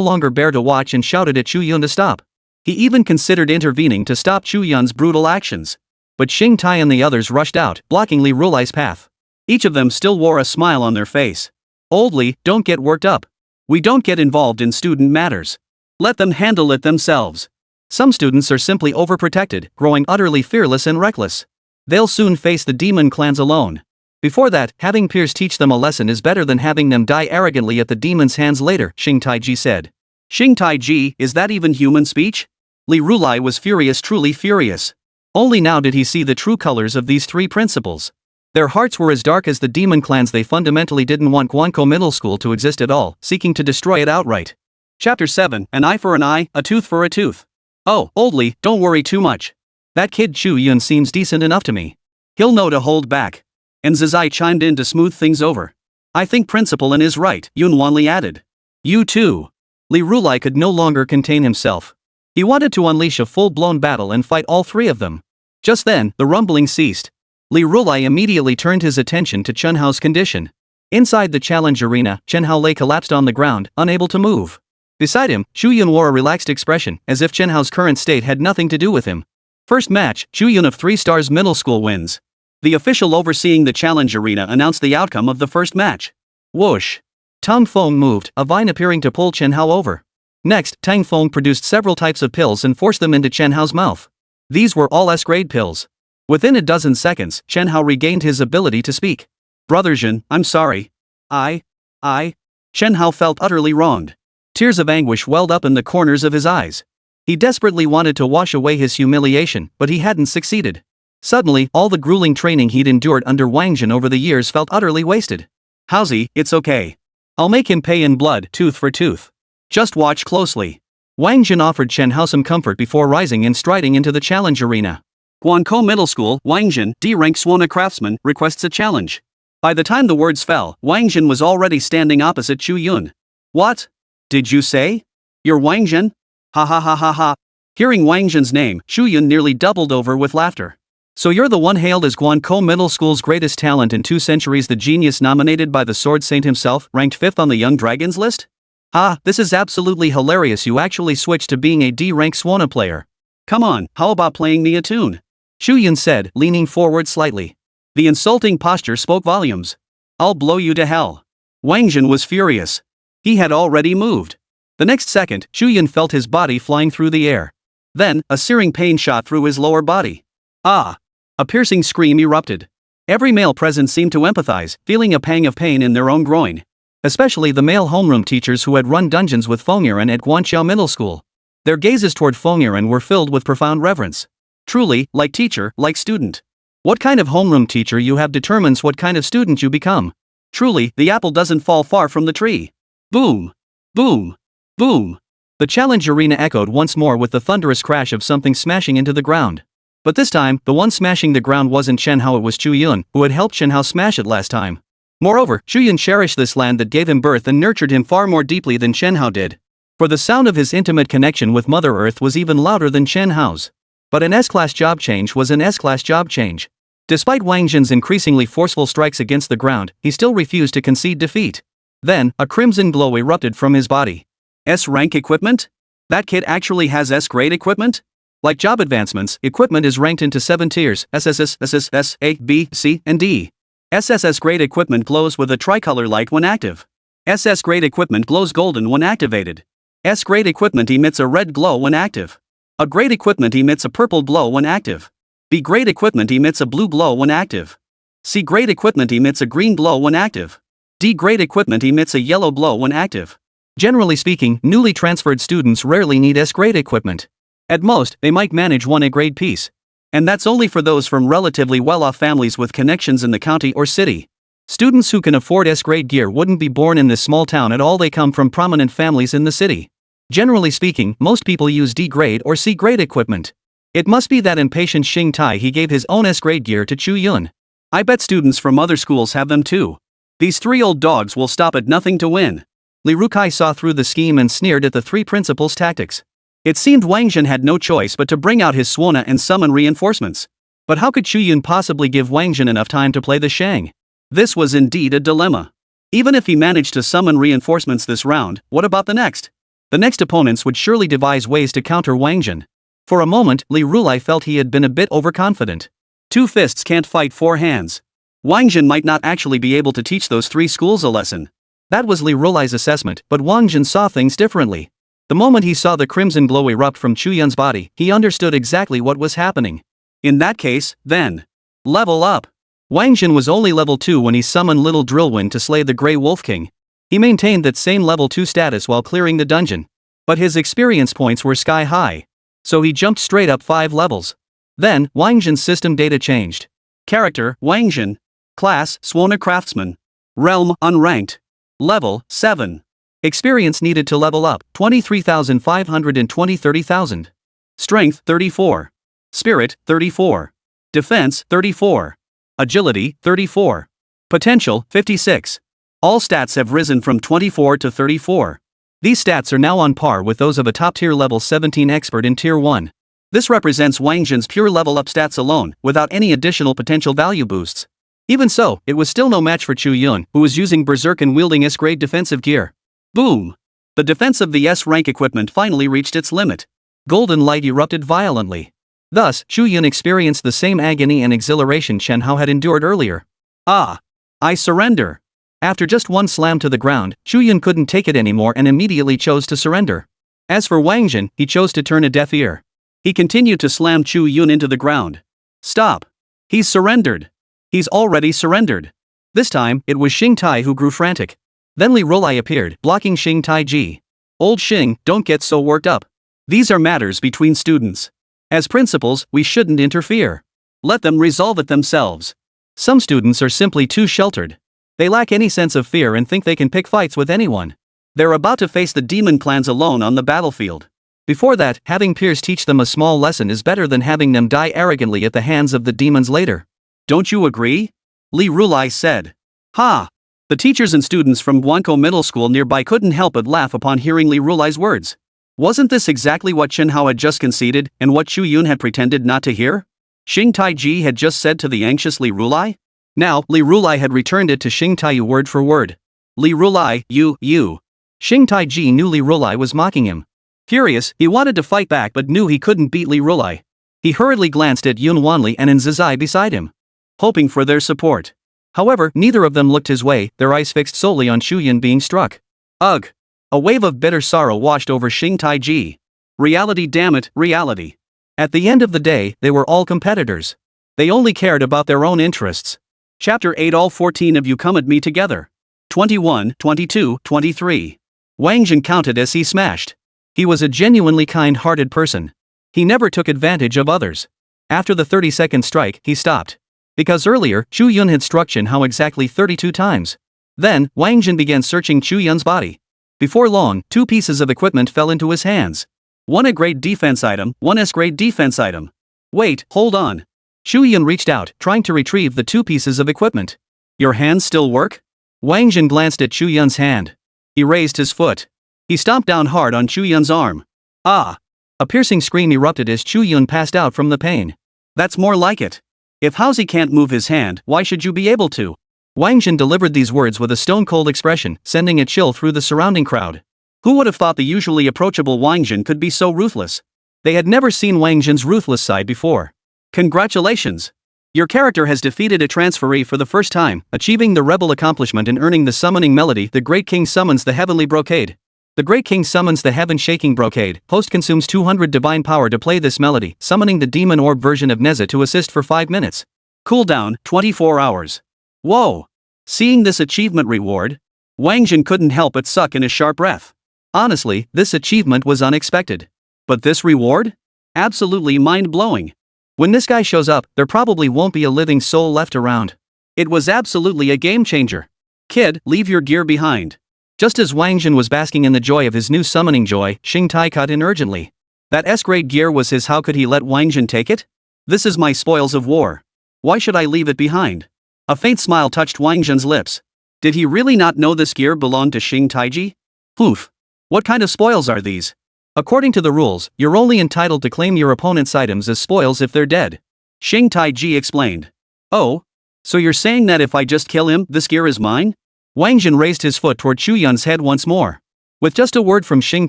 longer bear to watch and shouted at Chu Yun to stop. He even considered intervening to stop Chu Yun's brutal actions. But Xing Tai and the others rushed out, blocking Li Rulai's path. Each of them still wore a smile on their face. Old Li, don't get worked up. We don't get involved in student matters. Let them handle it themselves. Some students are simply overprotected, growing utterly fearless and reckless. They'll soon face the demon clans alone. Before that, having peers teach them a lesson is better than having them die arrogantly at the demon's hands later, Xing Taiji said. Xing Taiji, is that even human speech? Li Rulai was furious, truly furious. Only now did he see the true colors of these 3 principals. Their hearts were as dark as the demon clans. They fundamentally didn't want Guanko Middle School to exist at all, seeking to destroy it outright. Chapter 7, An eye for an eye, a tooth for a tooth. Oh, Old Li, don't worry too much. That kid Chu Yun seems decent enough to me. He'll know to hold back. And Zizai chimed in to smooth things over. I think Principal N is right, Yun Wanli added. You too. Li Rulai could no longer contain himself. He wanted to unleash a full-blown battle and fight all 3 of them. Just then, the rumbling ceased. Li Rulai immediately turned his attention to Chen Hao's condition. Inside the challenge arena, Chen Hao lay collapsed on the ground, unable to move. Beside him, Chu Yun wore a relaxed expression, as if Chen Hao's current state had nothing to do with him. First match, Chu Yun of 3 Stars Middle School wins. The official overseeing the challenge arena announced the outcome of the first match. Whoosh! Tang Feng moved, a vine appearing to pull Chen Hao over. Next, Tang Feng produced several types of pills and forced them into Chen Hao's mouth. These were all S-grade pills. Within a dozen seconds, Chen Hao regained his ability to speak. Brother Zhen, I'm sorry. Chen Hao felt utterly wronged. Tears of anguish welled up in the corners of his eyes. He desperately wanted to wash away his humiliation, but he hadn't succeeded. Suddenly, all the grueling training he'd endured under Wáng Zhen over the years felt utterly wasted. Haozi, it's okay. I'll make him pay in blood, tooth for tooth. Just watch closely. Wáng Zhen offered Chen Hao some comfort before rising and striding into the challenge arena. Guanko Middle School, Wáng Zhen, D-rank Suona Craftsman, requests a challenge. By the time the words fell, Wáng Zhen was already standing opposite Chu Yun. What? Did you say? You're Wáng Zhen? Ha ha ha ha ha. Hearing Wáng Zhen's name, Chu Yun nearly doubled over with laughter. So you're the one hailed as Guanko Middle School's greatest talent in 2 centuries, the genius nominated by the Sword Saint himself, ranked 5th on the Young Dragons list? Ah, this is absolutely hilarious. You actually switched to being a D-rank Suona player. Come on, how about playing me a tune? Chu Yun said, leaning forward slightly. The insulting posture spoke volumes. I'll blow you to hell. Wáng Zhen was furious. He had already moved. The next second, Chu Yun felt his body flying through the air. Then, a searing pain shot through his lower body. Ah! A piercing scream erupted. Every male present seemed to empathize, feeling a pang of pain in their own groin. Especially the male homeroom teachers who had run dungeons with Feng Yiren at Guanqiao Middle School. Their gazes toward Feng Yiren were filled with profound reverence. Truly, like teacher, like student. What kind of homeroom teacher you have determines what kind of student you become. Truly, the apple doesn't fall far from the tree. Boom! Boom! Boom! The challenge arena echoed once more with the thunderous crash of something smashing into the ground. But this time, the one smashing the ground wasn't Chen Hao, it was Chu Yun, who had helped Chen Hao smash it last time. Moreover, Chu Yun cherished this land that gave him birth and nurtured him far more deeply than Chen Hao did. For the sound of his intimate connection with Mother Earth was even louder than Chen Hao's. But an S-class job change was an S-class job change. Despite Wáng Zhen's increasingly forceful strikes against the ground, he still refused to concede defeat. Then, a crimson glow erupted from his body. S-rank equipment? That kid actually has S-grade equipment? Like job advancements, equipment is ranked into 7 tiers: SSS, SSS, A, B, C, and D. SSS grade equipment glows with a tricolor light when active. SS grade equipment glows golden when activated. S grade equipment emits a red glow when active. A grade equipment emits a purple glow when active. B grade equipment emits a blue glow when active. C grade equipment emits a green glow when active. D grade equipment emits a yellow glow when active. Generally speaking, newly transferred students rarely need S grade equipment. At most, they might manage one A grade piece. And that's only for those from relatively well-off families with connections in the county or city. Students who can afford S-grade gear wouldn't be born in this small town at all, they come from prominent families in the city. Generally speaking, most people use D-grade or C-grade equipment. It must be that impatient Xing Tai he gave his own S-grade gear to Chu Yun. I bet students from other schools have them too. These 3 old dogs will stop at nothing to win. Li Rukai saw through the scheme and sneered at the 3 principals' tactics. It seemed Wáng Zhen had no choice but to bring out his Suona and summon reinforcements. But how could Chu Yun possibly give Wáng Zhen enough time to play the Shang? This was indeed a dilemma. Even if he managed to summon reinforcements this round, what about the next? The next opponents would surely devise ways to counter Wáng Zhen. For a moment, Li Rulai felt he had been a bit overconfident. 2 fists can't fight 4 hands. Wáng Zhen might not actually be able to teach those 3 schools a lesson. That was Li Rulai's assessment, but Wáng Zhen saw things differently. The moment he saw the crimson glow erupt from Chu Yun's body, he understood exactly what was happening. In that case, then, level up. Wáng Zhen was only level 2 when he summoned Little Drillwind to slay the Grey Wolf King. He maintained that same level 2 status while clearing the dungeon. But his experience points were sky high. So he jumped straight up 5 levels. Then, Wáng Zhen's system data changed. Character, Wáng Zhen. Class, Suona Craftsman. Realm, unranked. Level, 7. Experience needed to level up, 23,520 30,000. Strength, 34. Spirit, 34. Defense, 34. Agility, 34. Potential, 56. All stats have risen from 24 to 34. These stats are now on par with those of a top-tier level 17 expert in Tier 1. This represents Wáng Zhen's pure level-up stats alone, without any additional potential value boosts. Even so, it was still no match for Chu Yun, who was using Berserk and wielding S-grade defensive gear. Boom! The defense of the S-rank equipment finally reached its limit. Golden light erupted violently. Thus, Chu Yun experienced the same agony and exhilaration Chen Hao had endured earlier. Ah! I surrender! After just one slam to the ground, Chu Yun couldn't take it anymore and immediately chose to surrender. As for Wáng Zhen, he chose to turn a deaf ear. He continued to slam Chu Yun into the ground. Stop! He's surrendered! He's already surrendered! This time, it was Xing Tai who grew frantic. Then Li Rulai appeared, blocking Xing Tai Ji. Old Xing, don't get so worked up. These are matters between students. As principals, we shouldn't interfere. Let them resolve it themselves. Some students are simply too sheltered. They lack any sense of fear and think they can pick fights with anyone. They're about to face the demon clans alone on the battlefield. Before that, having peers teach them a small lesson is better than having them die arrogantly at the hands of the demons later. Don't you agree? Li Rulai said. Ha! The teachers and students from Guanko Middle School nearby couldn't help but laugh upon hearing Li Rulai's words. Wasn't this exactly what Chen Hao had just conceded, and what Chu Yun had pretended not to hear? Xing Tai Ji had just said to the anxious Li Rulai? Now, Li Rulai had returned it to Xing Tai word for word. Li Rulai, you. Xing Tai Ji knew Li Rulai was mocking him. Furious, he wanted to fight back but knew he couldn't beat Li Rulai. He hurriedly glanced at Yun Wanli and Zizai beside him, hoping for their support. However, neither of them looked his way, their eyes fixed solely on Chu Yun being struck. Ugh! A wave of bitter sorrow washed over Xing Tai Ji. Reality, damn it, reality. At the end of the day, they were all competitors. They only cared about their own interests. Chapter 8. All 14 of you come at me together. 21, 22, 23. Wáng Zhen counted as he smashed. He was a genuinely kind-hearted person. He never took advantage of others. After the 30-second strike, he stopped. Because earlier, Chu Yun had struck Chen Hao exactly 32 times. Then, Wáng Zhen began searching Chu Yun's body. Before long, 2 pieces of equipment fell into his hands. One A-grade defense item, one S-grade defense item. Wait, hold on. Chu Yun reached out, trying to retrieve the 2 pieces of equipment. Your hands still work? Wáng Zhen glanced at Chu Yun's hand. He raised his foot. He stomped down hard on Chu Yun's arm. Ah! A piercing scream erupted as Chu Yun passed out from the pain. That's more like it. If Haozi can't move his hand, why should you be able to? Wáng Zhen delivered these words with a stone-cold expression, sending a chill through the surrounding crowd. Who would have thought the usually approachable Wáng Zhen could be so ruthless? They had never seen Wáng Zhen's ruthless side before. Congratulations! Your character has defeated a transferee for the first time, achieving the rebel accomplishment and earning the summoning melody. The Great King summons the Heavenly Brocade. The Great King summons the Heaven-Shaking Brocade. Host consumes 200 divine power to play this melody, summoning the Demon Orb version of Neza to assist for 5 minutes. Cooldown, 24 hours. Whoa! Seeing this achievement reward, Wáng Zhen couldn't help but suck in a sharp breath. Honestly, this achievement was unexpected. But this reward? Absolutely mind-blowing. When this guy shows up, there probably won't be a living soul left around. It was absolutely a game-changer. Kid, leave your gear behind. Just as Wáng Zhen was basking in the joy of his new summoning joy, Xing Tai cut in urgently. That S-grade gear was his. How could he let Wáng Zhen take it? This is my spoils of war. Why should I leave it behind? A faint smile touched Wáng Zhen's lips. Did he really not know this gear belonged to Xing Taiji? Poof. What kind of spoils are these? According to the rules, you're only entitled to claim your opponent's items as spoils if they're dead. Xing Taiji explained. Oh? So you're saying that if I just kill him, this gear is mine? Wáng Zhen raised his foot toward Chu Yun's head once more. With just a word from Xing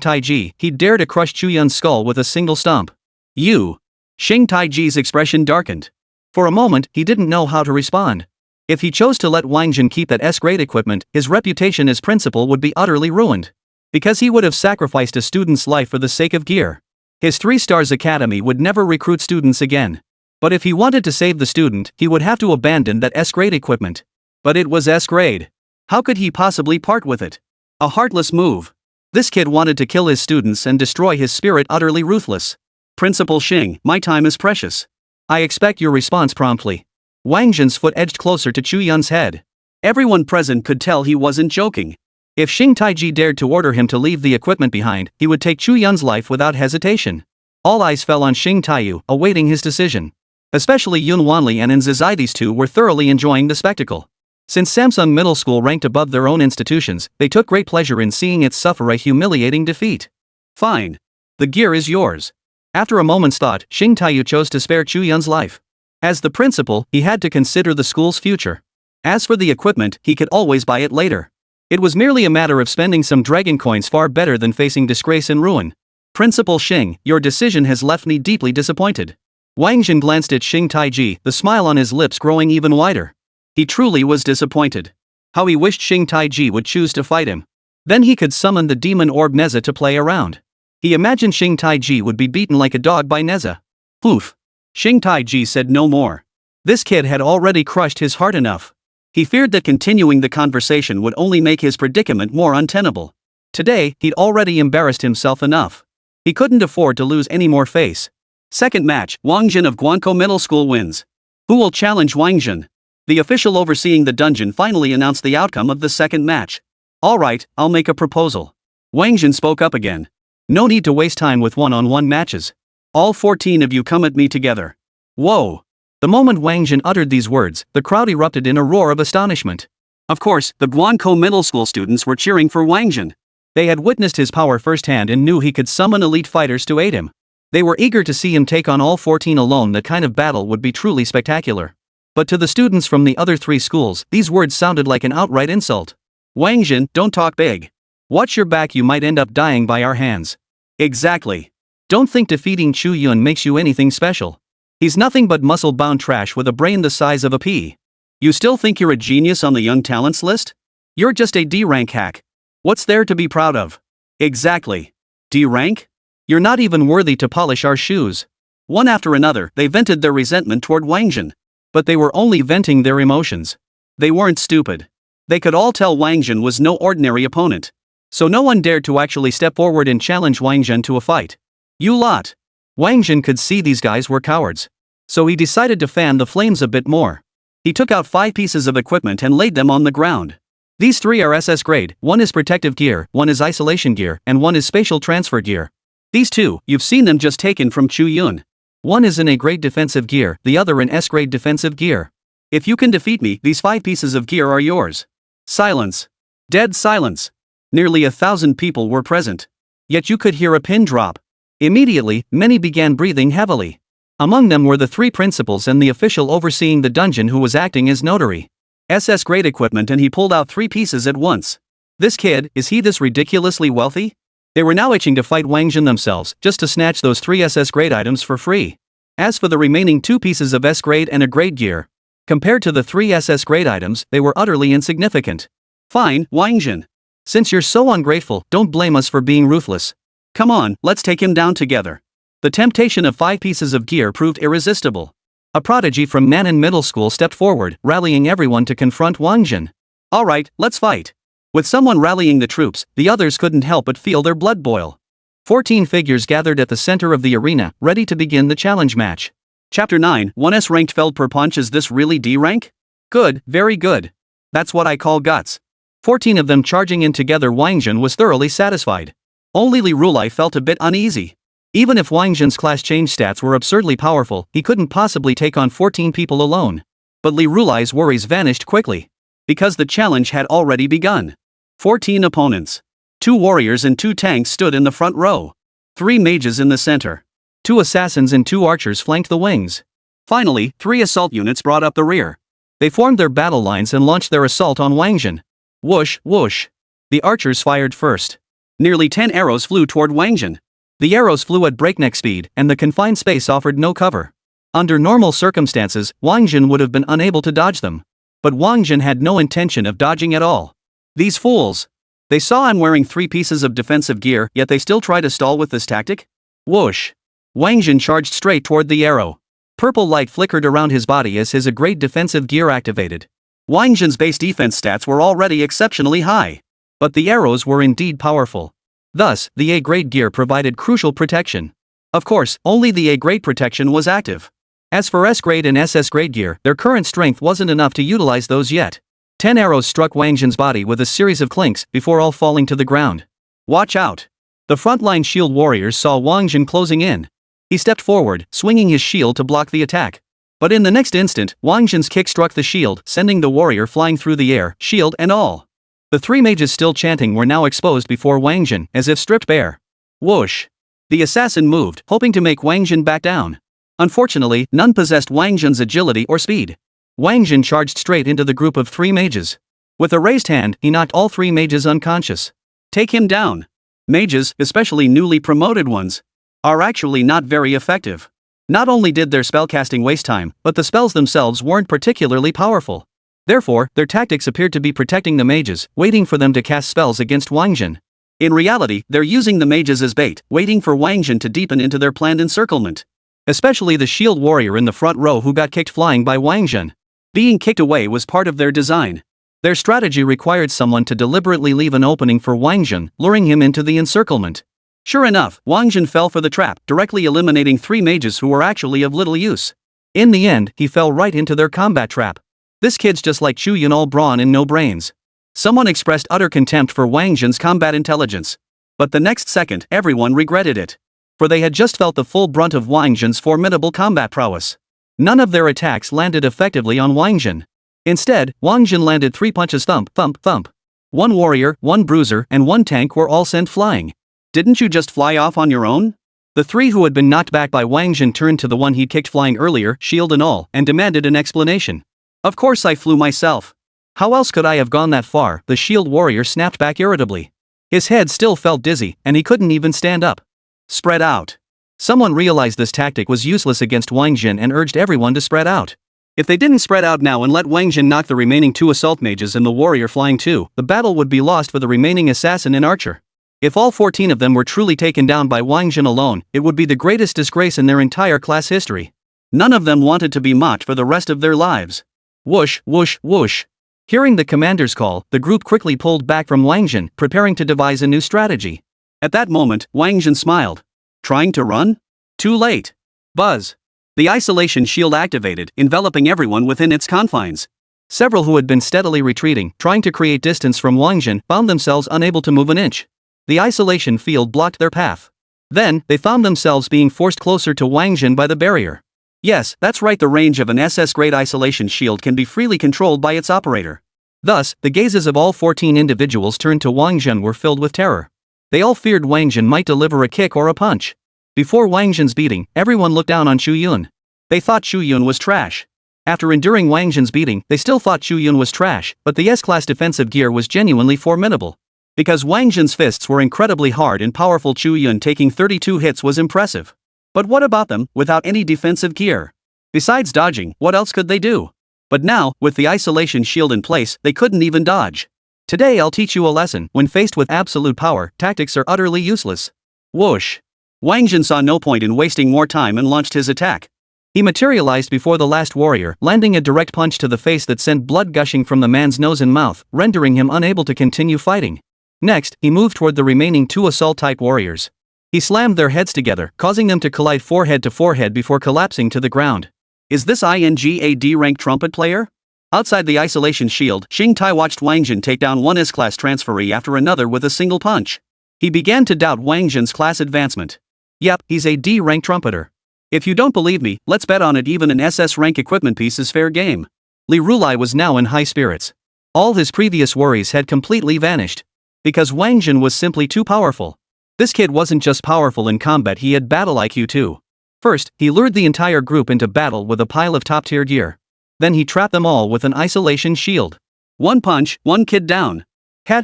Taiji, he'd dare to crush Chu Yun's skull with a single stomp. You! Xing Taiji's expression darkened. For a moment, he didn't know how to respond. If he chose to let Wáng Zhen keep that S-grade equipment, his reputation as principal would be utterly ruined. Because he would have sacrificed a student's life for the sake of gear. His 3 Stars Academy would never recruit students again. But if he wanted to save the student, he would have to abandon that S-grade equipment. But it was S-grade. How could he possibly part with it? A heartless move. This kid wanted to kill his students and destroy his spirit. Utterly ruthless. Principal Xing, my time is precious. I expect your response promptly. Wáng Zhen's foot edged closer to Chu Yun's head. Everyone present could tell he wasn't joking. If Xing Taiji dared to order him to leave the equipment behind, he would take Chu Yun's life without hesitation. All eyes fell on Xing Taiyu, awaiting his decision. Especially Yun Wanli and Nzizai. These two were thoroughly enjoying the spectacle. Since Samsung Middle School ranked above their own institutions, they took great pleasure in seeing it suffer a humiliating defeat. Fine. The gear is yours. After a moment's thought, Xing Taiyu chose to spare Chu Yun's life. As the principal, he had to consider the school's future. As for the equipment, he could always buy it later. It was merely a matter of spending some dragon coins. Far better than facing disgrace and ruin. Principal Xing, your decision has left me deeply disappointed. Wáng Zhen glanced at Xing Taiji, the smile on his lips growing even wider. He truly was disappointed. How he wished Xing Taiji would choose to fight him. Then he could summon the demon orb Neza to play around. He imagined Xing Taiji would be beaten like a dog by Neza. Poof. Xing Taiji said no more. This kid had already crushed his heart enough. He feared that continuing the conversation would only make his predicament more untenable. Today, he'd already embarrassed himself enough. He couldn't afford to lose any more face. Second match, Wáng Zhen of Guankou Middle School wins. Who will challenge Wáng Zhen? The official overseeing the dungeon finally announced the outcome of the second match. Alright, I'll make a proposal. Wáng Zhen spoke up again. No need to waste time with one-on-one matches. All 14 of you come at me together. Whoa! The moment Wáng Zhen uttered these words, the crowd erupted in a roar of astonishment. Of course, the Guankou Middle School students were cheering for Wáng Zhen. They had witnessed his power firsthand and knew he could summon elite fighters to aid him. They were eager to see him take on all 14 alone. That kind of battle would be truly spectacular. But to the students from the other 3 schools, these words sounded like an outright insult. Wáng Zhen, don't talk big. Watch your back, you might end up dying by our hands. Exactly. Don't think defeating Chu Yun makes you anything special. He's nothing but muscle-bound trash with a brain the size of a pea. You still think you're a genius on the young talents list? You're just a D-rank hack. What's there to be proud of? Exactly. D-rank? You're not even worthy to polish our shoes. One after another, they vented their resentment toward Wáng Zhen. But they were only venting their emotions. They weren't stupid. They could all tell Wáng Zhen was no ordinary opponent. So no one dared to actually step forward and challenge Wáng Zhen to a fight. You lot. Wáng Zhen could see these guys were cowards. So he decided to fan the flames a bit more. He took out 5 pieces of equipment and laid them on the ground. These three are SS grade, one is protective gear, one is isolation gear, and one is spatial transfer gear. These two, you've seen them just taken from Chu Yun. One is in A grade defensive gear, the other in S grade defensive gear. If you can defeat me, these 5 pieces of gear are yours. Silence. Dead silence. Nearly 1,000 people were present. Yet you could hear a pin drop. Immediately, many began breathing heavily. Among them were the 3 principals and the official overseeing the dungeon who was acting as notary. SS grade equipment, and he pulled out 3 pieces at once. This kid, is he this ridiculously wealthy? They were now itching to fight Wáng Zhen themselves, just to snatch those 3 SS grade items for free. As for the remaining 2 pieces of S grade and A grade gear, compared to the 3 SS grade items, they were utterly insignificant. Fine, Wáng Zhen. Since you're so ungrateful, don't blame us for being ruthless. Come on, let's take him down together. The temptation of 5 pieces of gear proved irresistible. A prodigy from Nanan Middle School stepped forward, rallying everyone to confront Wáng Zhen. Alright, let's fight. With someone rallying the troops, the others couldn't help but feel their blood boil. 14 figures gathered at the center of the arena, ready to begin the challenge match. Chapter 9, 1S ranked felled per punch. Is this really D rank? Good, very good. That's what I call guts. 14 of them charging in together. Wáng Zhen was thoroughly satisfied. Only Li Rulai felt a bit uneasy. Even if Wáng Zhen's class change stats were absurdly powerful, he couldn't possibly take on 14 people alone. But Li Rulai's worries vanished quickly. Because the challenge had already begun. 14 opponents. 2 warriors and 2 tanks stood in the front row. 3 mages in the center. 2 assassins and 2 archers flanked the wings. Finally, 3 assault units brought up the rear. They formed their battle lines and launched their assault on Wáng Zhen. Whoosh, whoosh. The archers fired first. Nearly 10 arrows flew toward Wáng Zhen. The arrows flew at breakneck speed, and the confined space offered no cover. Under normal circumstances, Wáng Zhen would have been unable to dodge them. But Wáng Zhen had no intention of dodging at all. These fools. They saw I'm wearing 3 pieces of defensive gear, yet they still try to stall with this tactic? Whoosh. Wáng Zhen charged straight toward the arrow. Purple light flickered around his body as his A grade defensive gear activated. Wáng Zhen's base defense stats were already exceptionally high. But the arrows were indeed powerful. Thus, the A grade gear provided crucial protection. Of course, only the A grade protection was active. As for S grade and SS grade gear, their current strength wasn't enough to utilize those yet. 10 arrows struck Wáng Zhen's body with a series of clinks before all falling to the ground. Watch out! The frontline shield warriors saw Wáng Zhen closing in. He stepped forward, swinging his shield to block the attack. But in the next instant, Wáng Zhen's kick struck the shield, sending the warrior flying through the air, shield and all. The 3 mages still chanting were now exposed before Wáng Zhen, as if stripped bare. Whoosh! The assassin moved, hoping to make Wáng Zhen back down. Unfortunately, none possessed Wáng Zhen's agility or speed. Wáng Zhen charged straight into the group of 3 mages. With a raised hand, he knocked all 3 mages unconscious. Take him down. Mages, especially newly promoted ones, are actually not very effective. Not only did their spellcasting waste time, but the spells themselves weren't particularly powerful. Therefore, their tactics appeared to be protecting the mages, waiting for them to cast spells against Wáng Zhen. In reality, they're using the mages as bait, waiting for Wáng Zhen to deepen into their planned encirclement. Especially the shield warrior in the front row who got kicked flying by Wáng Zhen. Being kicked away was part of their design. Their strategy required someone to deliberately leave an opening for Wáng Zhen, luring him into the encirclement. Sure enough, Wáng Zhen fell for the trap, directly eliminating 3 mages who were actually of little use. In the end, he fell right into their combat trap. This kid's just like Chu Yun, all brawn and no brains. Someone expressed utter contempt for Wáng Zhen's combat intelligence. But the next second, everyone regretted it. For they had just felt the full brunt of Wáng Zhen's formidable combat prowess. None of their attacks landed effectively on Wáng Zhen. Instead, Wáng Zhen landed 3 punches, thump, thump, thump. 1 warrior, 1 bruiser, and 1 tank were all sent flying. Didn't you just fly off on your own? The 3 who had been knocked back by Wáng Zhen turned to the one he'd kicked flying earlier, shield and all, and demanded an explanation. Of course I flew myself. How else could I have gone that far? The shield warrior snapped back irritably. His head still felt dizzy, and he couldn't even stand up. Spread out. Someone realized this tactic was useless against Wáng Zhen and urged everyone to spread out. If they didn't spread out now and let Wáng Zhen knock the remaining 2 assault mages and the warrior flying too, the battle would be lost for the remaining assassin and archer. If all 14 of them were truly taken down by Wáng Zhen alone, it would be the greatest disgrace in their entire class history. None of them wanted to be mocked for the rest of their lives. Whoosh, whoosh, whoosh. Hearing the commander's call, the group quickly pulled back from Wáng Zhen, preparing to devise a new strategy. At that moment, Wáng Zhen smiled. Trying to run? Too late. Buzz. The isolation shield activated, enveloping everyone within its confines. Several who had been steadily retreating, trying to create distance from Wáng Zhen, found themselves unable to move an inch. The isolation field blocked their path. Then, they found themselves being forced closer to Wáng Zhen by the barrier. Yes, that's right, the range of an SS grade isolation shield can be freely controlled by its operator. Thus, the gazes of all 14 individuals turned to Wáng Zhen were filled with terror. They all feared Wáng Zhen might deliver a kick or a punch. Before Wáng Zhen's beating, everyone looked down on Xu Yun. They thought Xu Yun was trash. After enduring Wáng Zhen's beating, they still thought Xu Yun was trash, but the S-class defensive gear was genuinely formidable. Because Wáng Zhen's fists were incredibly hard and powerful, Xu Yun taking 32 hits was impressive. But what about them, without any defensive gear? Besides dodging, what else could they do? But now, with the isolation shield in place, they couldn't even dodge. Today I'll teach you a lesson: when faced with absolute power, tactics are utterly useless. Whoosh! Wáng Zhen saw no point in wasting more time and launched his attack. He materialized before the last warrior, landing a direct punch to the face that sent blood gushing from the man's nose and mouth, rendering him unable to continue fighting. Next, he moved toward the remaining 2 assault-type warriors. He slammed their heads together, causing them to collide forehead to forehead before collapsing to the ground. Is this a D-rank trumpet player? Outside the isolation shield, Xing Tai watched Wáng Zhen take down one S-class transferee after another with a single punch. He began to doubt Wáng Zhen's class advancement. Yep, he's a D-rank trumpeter. If you don't believe me, let's bet on it. Even an SS rank equipment piece is fair game. Li Rulai was now in high spirits. All his previous worries had completely vanished. Because Wáng Zhen was simply too powerful. This kid wasn't just powerful in combat, he had battle IQ too. First, he lured the entire group into battle with a pile of top-tier gear. Then he trapped them all with an isolation shield. One punch, one kid down.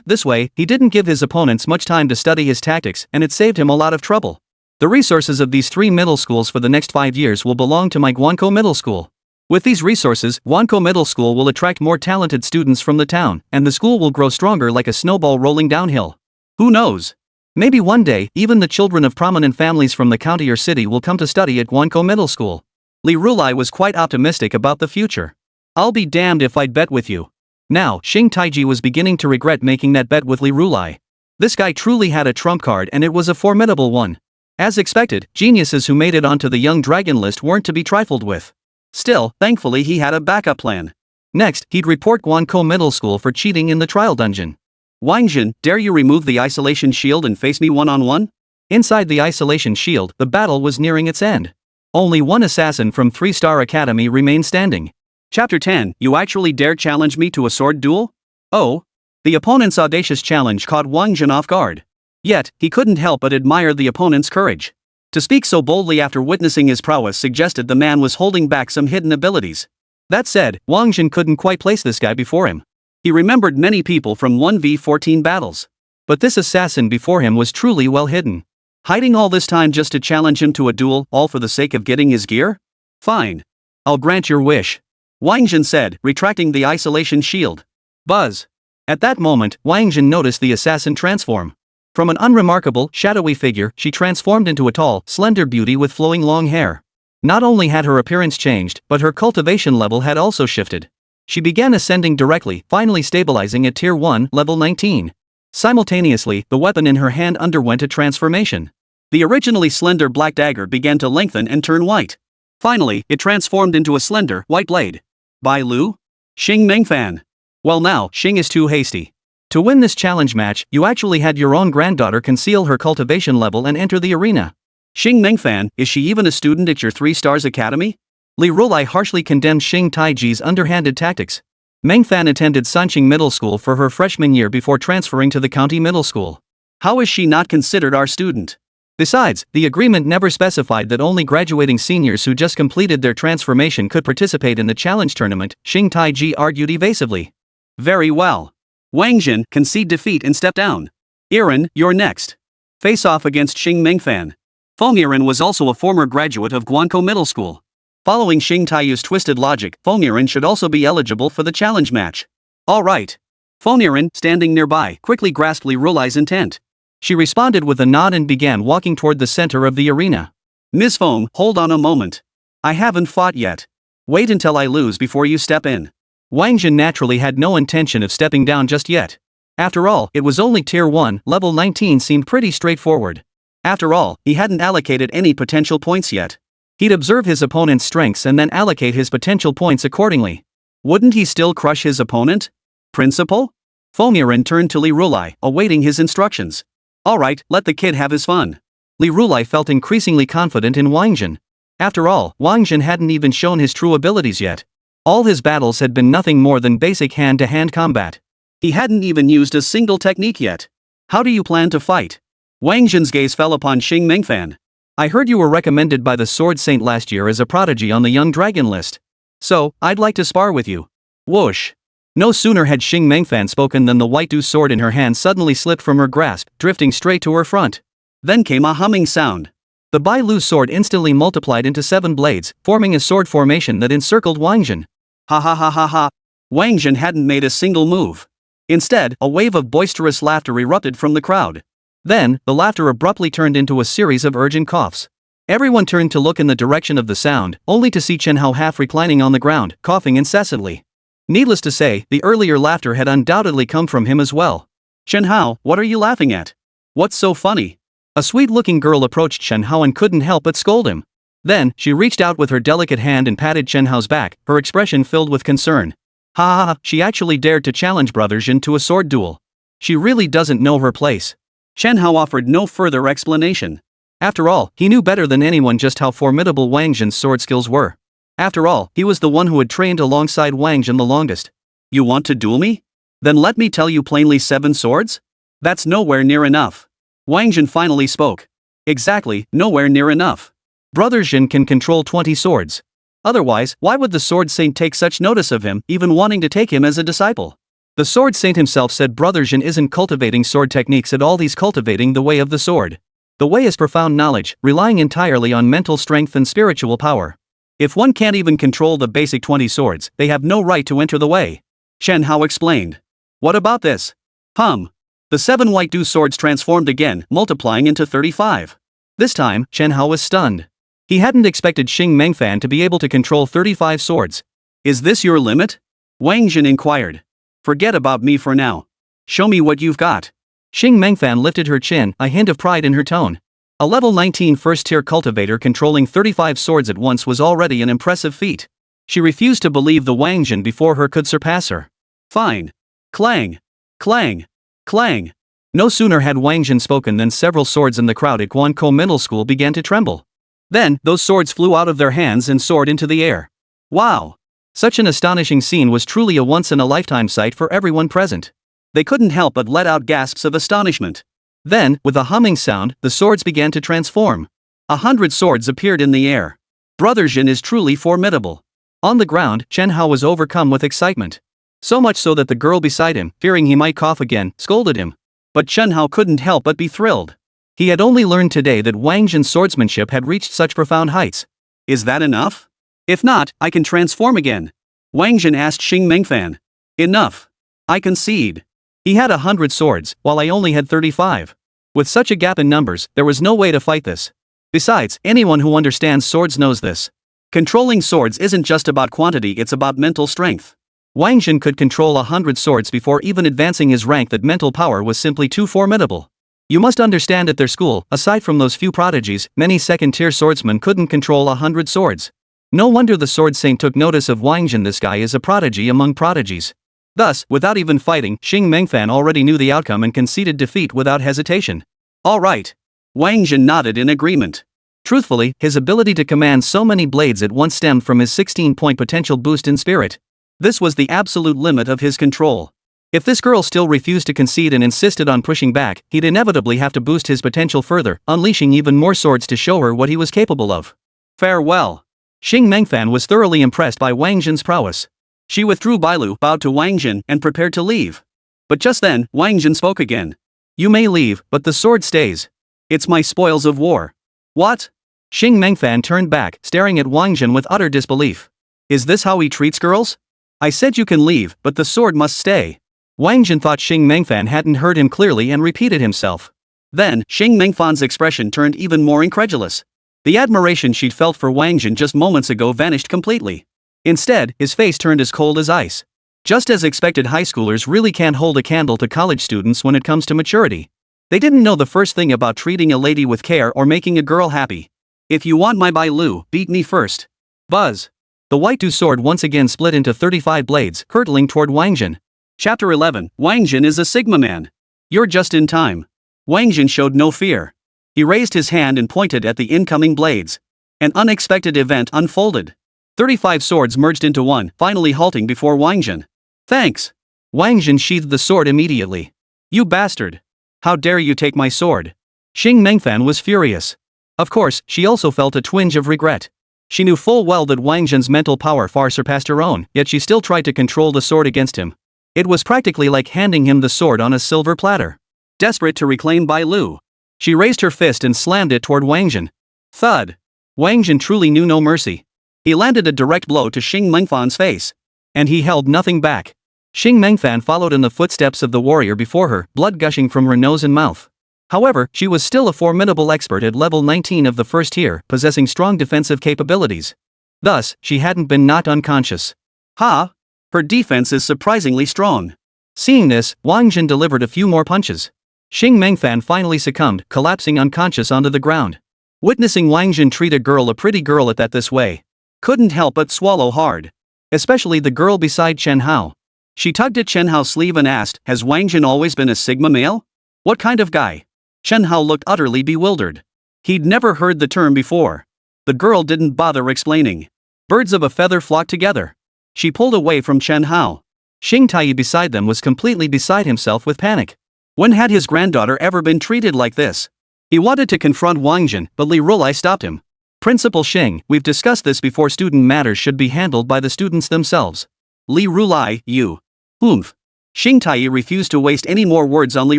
This way, he didn't give his opponents much time to study his tactics, and it saved him a lot of trouble. The resources of these 3 middle schools for the next 5 years will belong to my Guanko Middle School. With these resources, Guanko Middle School will attract more talented students from the town, and the school will grow stronger like a snowball rolling downhill. Who knows? Maybe one day, even the children of prominent families from the county or city will come to study at Guanko Middle School. Li Rulai was quite optimistic about the future. I'll be damned if I'd bet with you. Now, Xing Taiji was beginning to regret making that bet with Li Rulai. This guy truly had a trump card, and it was a formidable one. As expected, geniuses who made it onto the young dragon list weren't to be trifled with. Still, thankfully he had a backup plan. Next, he'd report Guanko Middle School for cheating in the trial dungeon. Wáng Zhen, dare you remove the isolation shield and face me one-on-one? Inside the isolation shield, the battle was nearing its end. Only one assassin from 3-Star Academy remained standing. Chapter 10, you actually dare challenge me to a sword duel? Oh. The opponent's audacious challenge caught Wáng Zhen off guard. Yet, he couldn't help but admire the opponent's courage. To speak so boldly after witnessing his prowess suggested the man was holding back some hidden abilities. That said, Wáng Zhen couldn't quite place this guy before him. He remembered many people from 1v14 battles. But this assassin before him was truly well hidden. Hiding all this time just to challenge him to a duel, all for the sake of getting his gear? Fine. I'll grant your wish. Wáng Zhen said, retracting the isolation shield. Buzz. At that moment, Wáng Zhen noticed the assassin transform. From an unremarkable, shadowy figure, she transformed into a tall, slender beauty with flowing long hair. Not only had her appearance changed, but her cultivation level had also shifted. She began ascending directly, finally stabilizing at Tier 1, level 19. Simultaneously, the weapon in her hand underwent a transformation. The originally slender black dagger began to lengthen and turn white. Finally, it transformed into a slender, white blade. Bai Lu? Xing Mengfan. Well now, Xing is too hasty. To win this challenge match, you actually had your own granddaughter conceal her cultivation level and enter the arena. Xing Mengfan, is she even a student at your 3 Stars Academy? Li Rulai harshly condemned Xing Taiji's underhanded tactics. Mengfan attended Sanqing Middle School for her freshman year before transferring to the county middle school. How is she not considered our student? Besides, the agreement never specified that only graduating seniors who just completed their transformation could participate in the challenge tournament, Xing Taiji argued evasively. Very well. Wáng Zhen, concede defeat and step down. Iren, you're next. Face off against Xing Mengfan. Feng Iren was also a former graduate of Guanko Middle School. Following Xing Taiyu's twisted logic, Feng Iren should also be eligible for the challenge match. Alright. Feng Iren, standing nearby, quickly grasped Li Rulai's intent. She responded with a nod and began walking toward the center of the arena. Ms. Feng, hold on a moment. I haven't fought yet. Wait until I lose before you step in. Wáng Zhen naturally had no intention of stepping down just yet. After all, it was only Tier 1, level 19 seemed pretty straightforward. After all, he hadn't allocated any potential points yet. He'd observe his opponent's strengths and then allocate his potential points accordingly. Wouldn't he still crush his opponent? Principal? Fomiran turned to Li Rulai, awaiting his instructions. Alright, let the kid have his fun. Li Rulai felt increasingly confident in Wáng Zhen. After all, Wáng Zhen hadn't even shown his true abilities yet. All his battles had been nothing more than basic hand-to-hand combat. He hadn't even used a single technique yet. How do you plan to fight? Wáng Zhen's gaze fell upon Xing Mengfan. I heard you were recommended by the Sword Saint last year as a prodigy on the Young Dragon list. So, I'd like to spar with you. Whoosh. No sooner had Xing Mengfan spoken than the white Du sword in her hand suddenly slipped from her grasp, drifting straight to her front. Then came a humming sound. The Bai Lu sword instantly multiplied into 7 blades, forming a sword formation that encircled Wáng Zhen. Ha ha ha ha ha. Wáng Zhen hadn't made a single move. Instead, a wave of boisterous laughter erupted from the crowd. Then, the laughter abruptly turned into a series of urgent coughs. Everyone turned to look in the direction of the sound, only to see Chen Hao half reclining on the ground, coughing incessantly. Needless to say, the earlier laughter had undoubtedly come from him as well. Chen Hao, what are you laughing at? What's so funny? A sweet-looking girl approached Chen Hao and couldn't help but scold him. Then, she reached out with her delicate hand and patted Chen Hao's back, her expression filled with concern. Ha ha ha, she actually dared to challenge Brother Zhen to a sword duel. She really doesn't know her place. Chen Hao offered no further explanation. After all, he knew better than anyone just how formidable Wáng Zhen's sword skills were. After all, he was the one who had trained alongside Wáng Zhen the longest. You want to duel me? Then let me tell you plainly 7 swords? That's nowhere near enough. Wáng Zhen finally spoke. Exactly, nowhere near enough. Brother Zhen can control 20 swords. Otherwise, why would the Sword Saint take such notice of him, even wanting to take him as a disciple? The Sword Saint himself said Brother Zhen isn't cultivating sword techniques at all, he's cultivating the way of the sword. The way is profound knowledge, relying entirely on mental strength and spiritual power. If one can't even control the basic 20 swords, they have no right to enter the way. Chen Hao explained. What about this? The 7 white Du swords transformed again, multiplying into 35. This time, Chen Hao was stunned. He hadn't expected Xing Mengfan to be able to control 35 swords. Is this your limit? Wáng Zhen inquired. Forget about me for now. Show me what you've got. Xing Mengfan lifted her chin, a hint of pride in her tone. A level 19 first-tier cultivator controlling 35 swords at once was already an impressive feat. She refused to believe the Wáng Zhen before her could surpass her. Fine. Clang. Clang. Clang. No sooner had Wáng Zhen spoken than several swords in the crowd at Guankou Middle School began to tremble. Then, those swords flew out of their hands and soared into the air. Wow! Such an astonishing scene was truly a once-in-a-lifetime sight for everyone present. They couldn't help but let out gasps of astonishment. Then, with a humming sound, the swords began to transform. 100 swords appeared in the air. Brother Zhen is truly formidable. On the ground, Chen Hao was overcome with excitement. So much so that the girl beside him, fearing he might cough again, scolded him. But Chen Hao couldn't help but be thrilled. He had only learned today that Wáng Zhen's swordsmanship had reached such profound heights. Is that enough? If not, I can transform again. Wáng Zhen asked Xing Mengfan. Enough. I concede. He had 100 swords, while I only had 35. With such a gap in numbers, there was no way to fight this. Besides, anyone who understands swords knows this. Controlling swords isn't just about quantity, it's about mental strength. Wáng Zhen could control 100 swords before even advancing his rank. That mental power was simply too formidable. You must understand, at their school, aside from those few prodigies, many second-tier swordsmen couldn't control 100 swords. No wonder the Sword Saint took notice of Wáng Zhen. This guy is a prodigy among prodigies. Thus, without even fighting, Xing Mengfan already knew the outcome and conceded defeat without hesitation. All right. Wáng Zhen nodded in agreement. Truthfully, his ability to command so many blades at once stemmed from his 16-point potential boost in spirit. This was the absolute limit of his control. If this girl still refused to concede and insisted on pushing back, he'd inevitably have to boost his potential further, unleashing even more swords to show her what he was capable of. Farewell. Xing Mengfan was thoroughly impressed by Wáng Zhen's prowess. She withdrew Bailu, bowed to Wáng Zhen, and prepared to leave. But just then, Wáng Zhen spoke again. You may leave, but the sword stays. It's my spoils of war. What? Xing Mengfan turned back, staring at Wáng Zhen with utter disbelief. Is this how he treats girls? I said you can leave, but the sword must stay. Wáng Zhen thought Xing Mengfan hadn't heard him clearly and repeated himself. Then, Xing Mengfan's expression turned even more incredulous. The admiration she'd felt for Wáng Zhen just moments ago vanished completely. Instead, his face turned as cold as ice. Just as expected, high schoolers really can't hold a candle to college students when it comes to maturity. They didn't know the first thing about treating a lady with care or making a girl happy. If you want my Bai Lu, beat me first. Buzz. The white Du sword once again split into 35 blades, hurtling toward Wáng Zhen. Chapter 11. Wáng Zhen is a Sigma man. You're just in time. Wáng Zhen showed no fear. He raised his hand and pointed at the incoming blades. An unexpected event unfolded. 35 swords merged into one, finally halting before Wáng Zhen. Thanks. Wáng Zhen sheathed the sword immediately. You bastard. How dare you take my sword? Xing Mengfan was furious. Of course, she also felt a twinge of regret. She knew full well that Wáng Zhen's mental power far surpassed her own, yet she still tried to control the sword against him. It was practically like handing him the sword on a silver platter. Desperate to reclaim Bai Lu, she raised her fist and slammed it toward Wáng Zhen. Thud. Wáng Zhen truly knew no mercy. He landed a direct blow to Xing Mengfan's face. And he held nothing back. Xing Mengfan followed in the footsteps of the warrior before her, blood gushing from her nose and mouth. However, she was still a formidable expert at level 19 of the first tier, possessing strong defensive capabilities. Thus, she hadn't been knocked unconscious. Ha! Her defense is surprisingly strong. Seeing this, Wáng Zhen delivered a few more punches. Xing Mengfan finally succumbed, collapsing unconscious onto the ground. Witnessing Wáng Zhen treat a pretty girl at that this way, couldn't help but swallow hard. Especially the girl beside Chen Hao. She tugged at Chen Hao's sleeve and asked, "Has Wáng Zhen always been a Sigma male? What kind of guy?" Chen Hao looked utterly bewildered. He'd never heard the term before. The girl didn't bother explaining. Birds of a feather flocked together. She pulled away from Chen Hao. Xing Tai beside them was completely beside himself with panic. When had his granddaughter ever been treated like this? He wanted to confront Wáng Zhen, but Li Rulai stopped him. Principal Xing, we've discussed this before. Student matters should be handled by the students themselves. Li Rulai, you. Oomph. Xing Tai refused to waste any more words on Li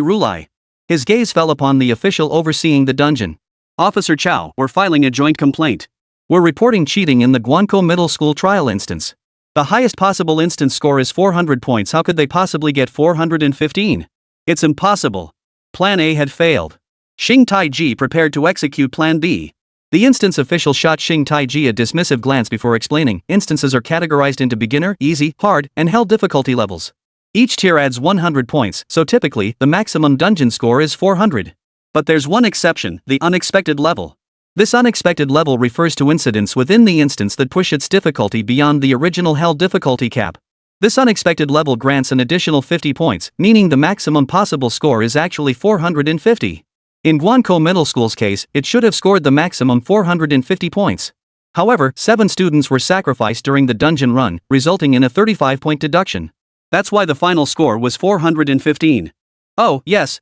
Rulai. His gaze fell upon the official overseeing the dungeon. Officer Chow, we're filing a joint complaint. We're reporting cheating in the Guankou Middle School trial instance. The highest possible instance score is 400 points. How could they possibly get 415? It's impossible. Plan A had failed. Xing Taiji prepared to execute Plan B. The instance official shot Xing Taiji a dismissive glance before explaining, instances are categorized into beginner, easy, hard, and hell difficulty levels. Each tier adds 100 points, so typically, the maximum dungeon score is 400. But there's one exception, the unexpected level. This unexpected level refers to incidents within the instance that push its difficulty beyond the original hell difficulty cap. This unexpected level grants an additional 50 points, meaning the maximum possible score is actually 450. In Guankou Middle School's case, it should have scored the maximum 450 points. However, 7 students were sacrificed during the dungeon run, resulting in a 35-point deduction. That's why the final score was 415. Oh, yes.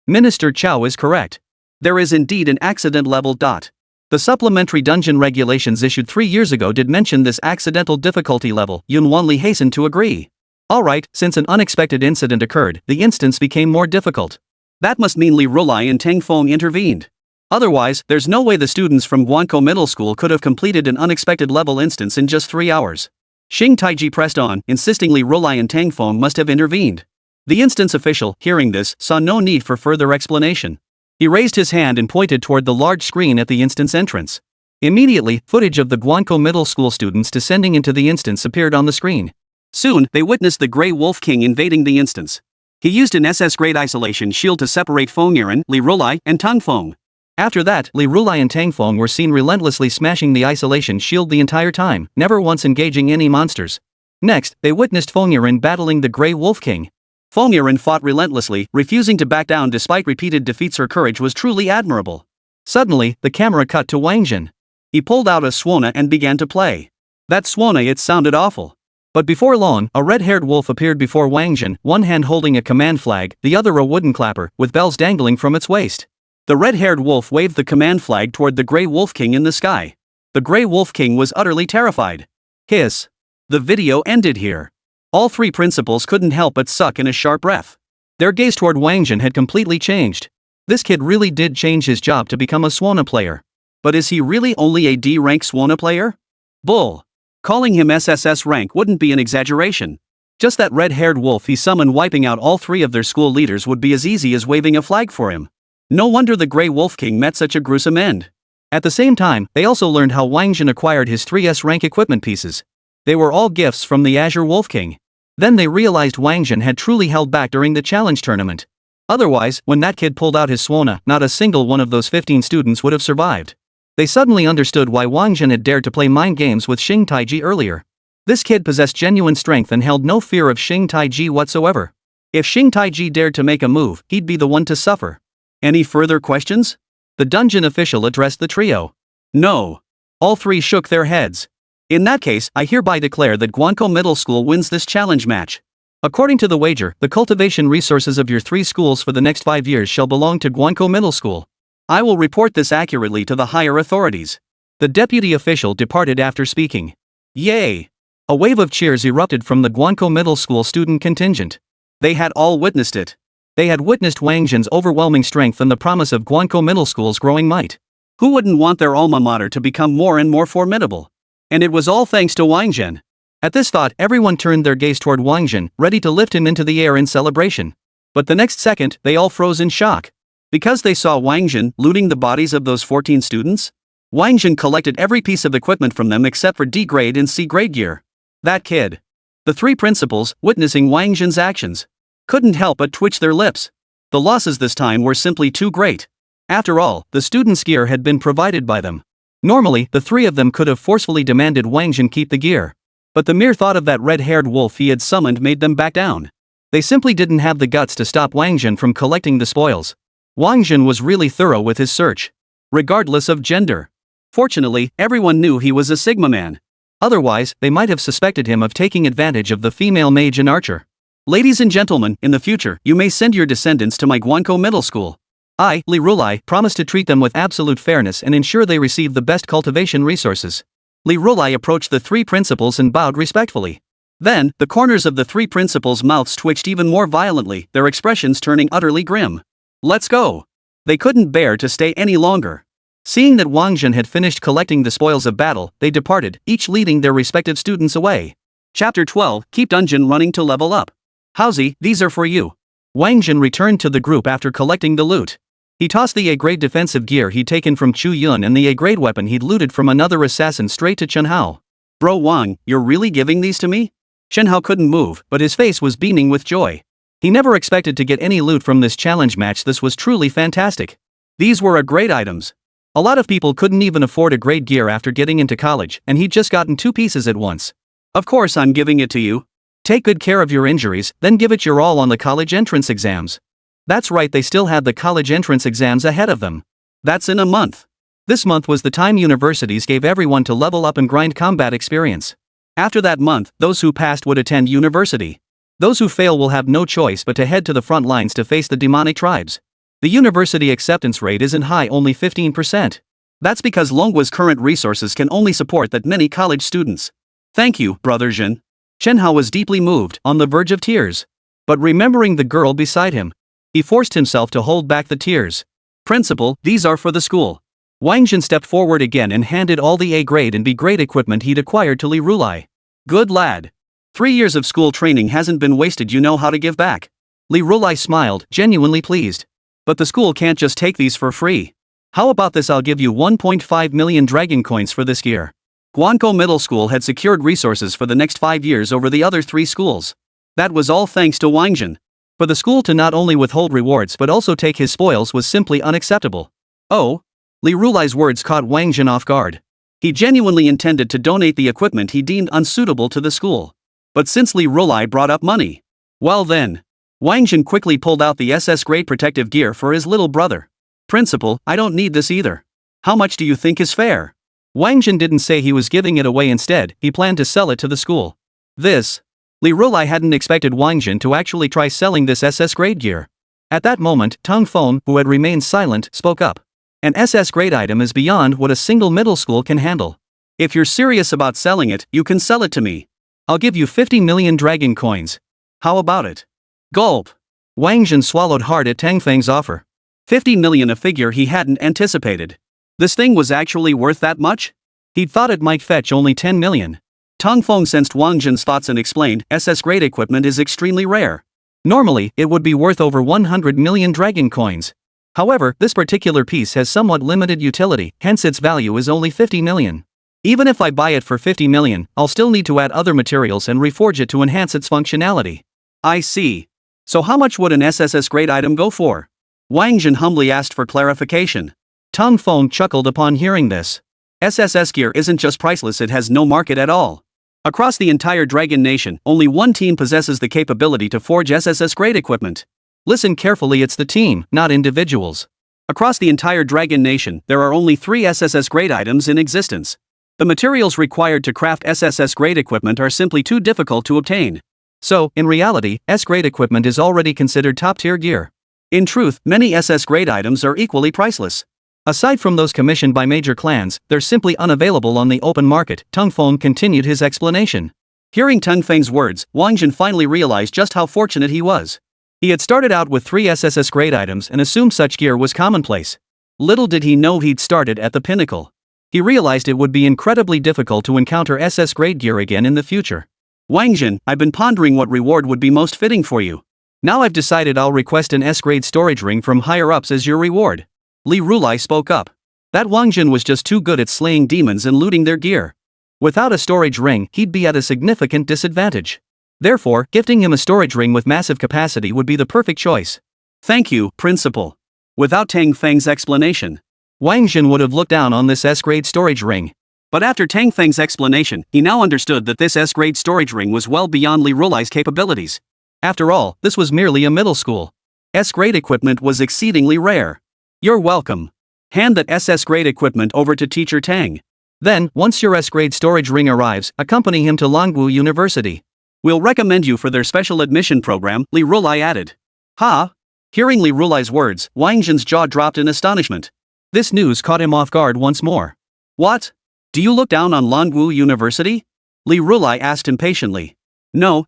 Minister Chow is correct. There is indeed an accident level. The supplementary dungeon regulations issued 3 years ago did mention this accidental difficulty level. Yun Wanli hastened to agree. Alright, since an unexpected incident occurred, the instance became more difficult. That must mean Li Rulai and Teng Feng intervened. Otherwise, there's no way the students from Guankou Middle School could have completed an unexpected level instance in just 3 hours. Xing Taiji pressed on, insisting Li Rulai and Teng Feng must have intervened. The instance official, hearing this, saw no need for further explanation. He raised his hand and pointed toward the large screen at the instance entrance. Immediately, footage of the Guankou Middle School students descending into the instance appeared on the screen. Soon, they witnessed the Grey Wolf King invading the instance. He used an SS Great Isolation Shield to separate Feng Yiren, Li Rulai, and Tang Feng. After that, Li Rulai and Tang Feng were seen relentlessly smashing the isolation shield the entire time, never once engaging any monsters. Next, they witnessed Feng Yiren battling the Grey Wolf King. Feng Yiren fought relentlessly, refusing to back down despite repeated defeats. Her courage was truly admirable. Suddenly, the camera cut to Wáng Zhen. He pulled out a Suona and began to play. That Suona, it sounded awful. But before long, a red-haired wolf appeared before Wáng Zhen, one hand holding a command flag, the other a wooden clapper, with bells dangling from its waist. The red-haired wolf waved the command flag toward the Grey Wolf King in the sky. The Grey Wolf King was utterly terrified. Hiss. The video ended here. All 3 principals couldn't help but suck in a sharp breath. Their gaze toward Wáng Zhen had completely changed. This kid really did change his job to become a Suona player. But is he really only a D-rank Suona player? Bull. Calling him SSS rank wouldn't be an exaggeration. Just that red-haired wolf he summoned wiping out all 3 of their school leaders would be as easy as waving a flag for him. No wonder the Grey Wolf King met such a gruesome end. At the same time, they also learned how Wáng Zhen acquired his 3S rank equipment pieces. They were all gifts from the Azure Wolf King. Then they realized Wáng Zhen had truly held back during the challenge tournament. Otherwise, when that kid pulled out his Suona, not a single one of those 15 students would have survived. They suddenly understood why Wáng Zhen had dared to play mind games with Xing Taiji earlier. This kid possessed genuine strength and held no fear of Xing Taiji whatsoever. If Xing Taiji dared to make a move, he'd be the one to suffer. Any further questions? The dungeon official addressed the trio. No. All three shook their heads. In that case, I hereby declare that Guanko Middle School wins this challenge match. According to the wager, the cultivation resources of your three schools for the next 5 years shall belong to Guanko Middle School. I will report this accurately to the higher authorities. The deputy official departed after speaking. Yay! A wave of cheers erupted from the Guanko Middle School student contingent. They had all witnessed it. They had witnessed Wáng Zhen's overwhelming strength and the promise of Guanko Middle School's growing might. Who wouldn't want their alma mater to become more and more formidable? And it was all thanks to Wáng Zhen. At this thought, everyone turned their gaze toward Wáng Zhen, ready to lift him into the air in celebration. But the next second, they all froze in shock. Because they saw Wáng Zhen looting the bodies of those 14 students? Wáng Zhen collected every piece of equipment from them except for D-grade and C-grade gear. That kid. The three principals, witnessing Wáng Zhen's actions, couldn't help but twitch their lips. The losses this time were simply too great. After all, the students' gear had been provided by them. Normally, the three of them could have forcefully demanded Wáng Zhen keep the gear. But the mere thought of that red-haired wolf he had summoned made them back down. They simply didn't have the guts to stop Wáng Zhen from collecting the spoils. Wáng Zhen was really thorough with his search, regardless of gender. Fortunately, everyone knew he was a Sigma man. Otherwise, they might have suspected him of taking advantage of the female mage and archer. Ladies and gentlemen, in the future, you may send your descendants to my Guanko Middle School. I, Li Rulai, promise to treat them with absolute fairness and ensure they receive the best cultivation resources. Li Rulai approached the three principals and bowed respectfully. Then, the corners of the three principals' mouths twitched even more violently, their expressions turning utterly grim. Let's go. They couldn't bear to stay any longer. Seeing that Wáng Zhen had finished collecting the spoils of battle, they departed, each leading their respective students away. Chapter 12, Keep Dungeon Running to Level Up. Howsy, these are for you. Wáng Zhen returned to the group after collecting the loot. He tossed the A-grade defensive gear he'd taken from Chu Yun and the A-grade weapon he'd looted from another assassin straight to Chen Hao. Bro Wang, you're really giving these to me? Chen Hao couldn't move, but his face was beaming with joy. He never expected to get any loot from this challenge match. This was truly fantastic. These were A-grade items. A lot of people couldn't even afford A-grade gear after getting into college, and he'd just gotten 2 pieces at once. Of course I'm giving it to you. Take good care of your injuries, then give it your all on the college entrance exams. That's right, they still had the college entrance exams ahead of them. That's in a month. This month was the time universities gave everyone to level up and grind combat experience. After that month, those who passed would attend university. Those who fail will have no choice but to head to the front lines to face the demonic tribes. The university acceptance rate isn't high, only 15%. That's because Longwa's current resources can only support that many college students. Thank you, Brother Zhen. Chen Hao was deeply moved, on the verge of tears. But remembering the girl beside him, he forced himself to hold back the tears. Principal, these are for the school. Wáng Zhen stepped forward again and handed all the A-grade and B-grade equipment he'd acquired to Li Rulai. Good lad. 3 years of school training hasn't been wasted, you know how to give back. Li Rulai smiled, genuinely pleased. But the school can't just take these for free. How about this, I'll give you 1.5 million dragon coins for this gear. Guanko Middle School had secured resources for the next 5 years over the other 3 schools. That was all thanks to Wáng Zhen. For the school to not only withhold rewards but also take his spoils was simply unacceptable. Oh? Li Rulai's words caught Wáng Zhen off guard. He genuinely intended to donate the equipment he deemed unsuitable to the school. But since Li Rulai brought up money, well then. Wáng Zhen quickly pulled out the SS grade protective gear for his little brother. Principal, I don't need this either. How much do you think is fair? Wáng Zhen didn't say he was giving it away, instead, he planned to sell it to the school. Li Rulai hadn't expected Wáng Zhen to actually try selling this SS grade gear. At that moment, Tang Feng, who had remained silent, spoke up. An SS grade item is beyond what a single middle school can handle. If you're serious about selling it, you can sell it to me. I'll give you 50 million dragon coins. How about it? Gulp. Wáng Zhen swallowed hard at Tang Feng's offer. 50 million, a figure he hadn't anticipated. This thing was actually worth that much? He'd thought it might fetch only 10 million. Tang Feng sensed Wáng Zhen's thoughts and explained, SS grade equipment is extremely rare. Normally, it would be worth over 100 million dragon coins. However, this particular piece has somewhat limited utility, hence its value is only 50 million. Even if I buy it for 50 million, I'll still need to add other materials and reforge it to enhance its functionality. I see. So how much would an SSS grade item go for? Wáng Zhen humbly asked for clarification. Tang Feng chuckled upon hearing this. SSS gear isn't just priceless, it has no market at all. Across the entire Dragon Nation, only one team possesses the capability to forge SSS grade equipment. Listen carefully, it's the team, not individuals. Across the entire Dragon Nation, there are only 3 SSS grade items in existence. The materials required to craft SSS grade equipment are simply too difficult to obtain. So, in reality, S grade equipment is already considered top-tier gear. In truth, many SS grade items are equally priceless. Aside from those commissioned by major clans, they're simply unavailable on the open market. Tang Feng continued his explanation. Hearing Tang Feng's words, Wáng Zhen finally realized just how fortunate he was. He had started out with 3 SSS grade items and assumed such gear was commonplace. Little did he know he'd started at the pinnacle. He realized it would be incredibly difficult to encounter SS grade gear again in the future. Wáng Zhen, I've been pondering what reward would be most fitting for you. Now I've decided I'll request an S grade storage ring from higher-ups as your reward. Li Rulai spoke up. That Wáng Zhen was just too good at slaying demons and looting their gear. Without a storage ring, he'd be at a significant disadvantage. Therefore, gifting him a storage ring with massive capacity would be the perfect choice. Thank you, Principal. Without Tang Feng's explanation, Wáng Zhen would have looked down on this S-grade storage ring. But after Tang Feng's explanation, he now understood that this S-grade storage ring was well beyond Li Rulai's capabilities. After all, this was merely a middle school. S-grade equipment was exceedingly rare. You're welcome. Hand that SS-grade equipment over to Teacher Tang. Then, once your S-grade storage ring arrives, accompany him to Longwu University. We'll recommend you for their special admission program, Li Rulai added. Ha! Hearing Li Rulai's words, Wáng Zhen's jaw dropped in astonishment. This news caught him off guard once more. What? Do you look down on Longwu University? Li Rulai asked impatiently. No.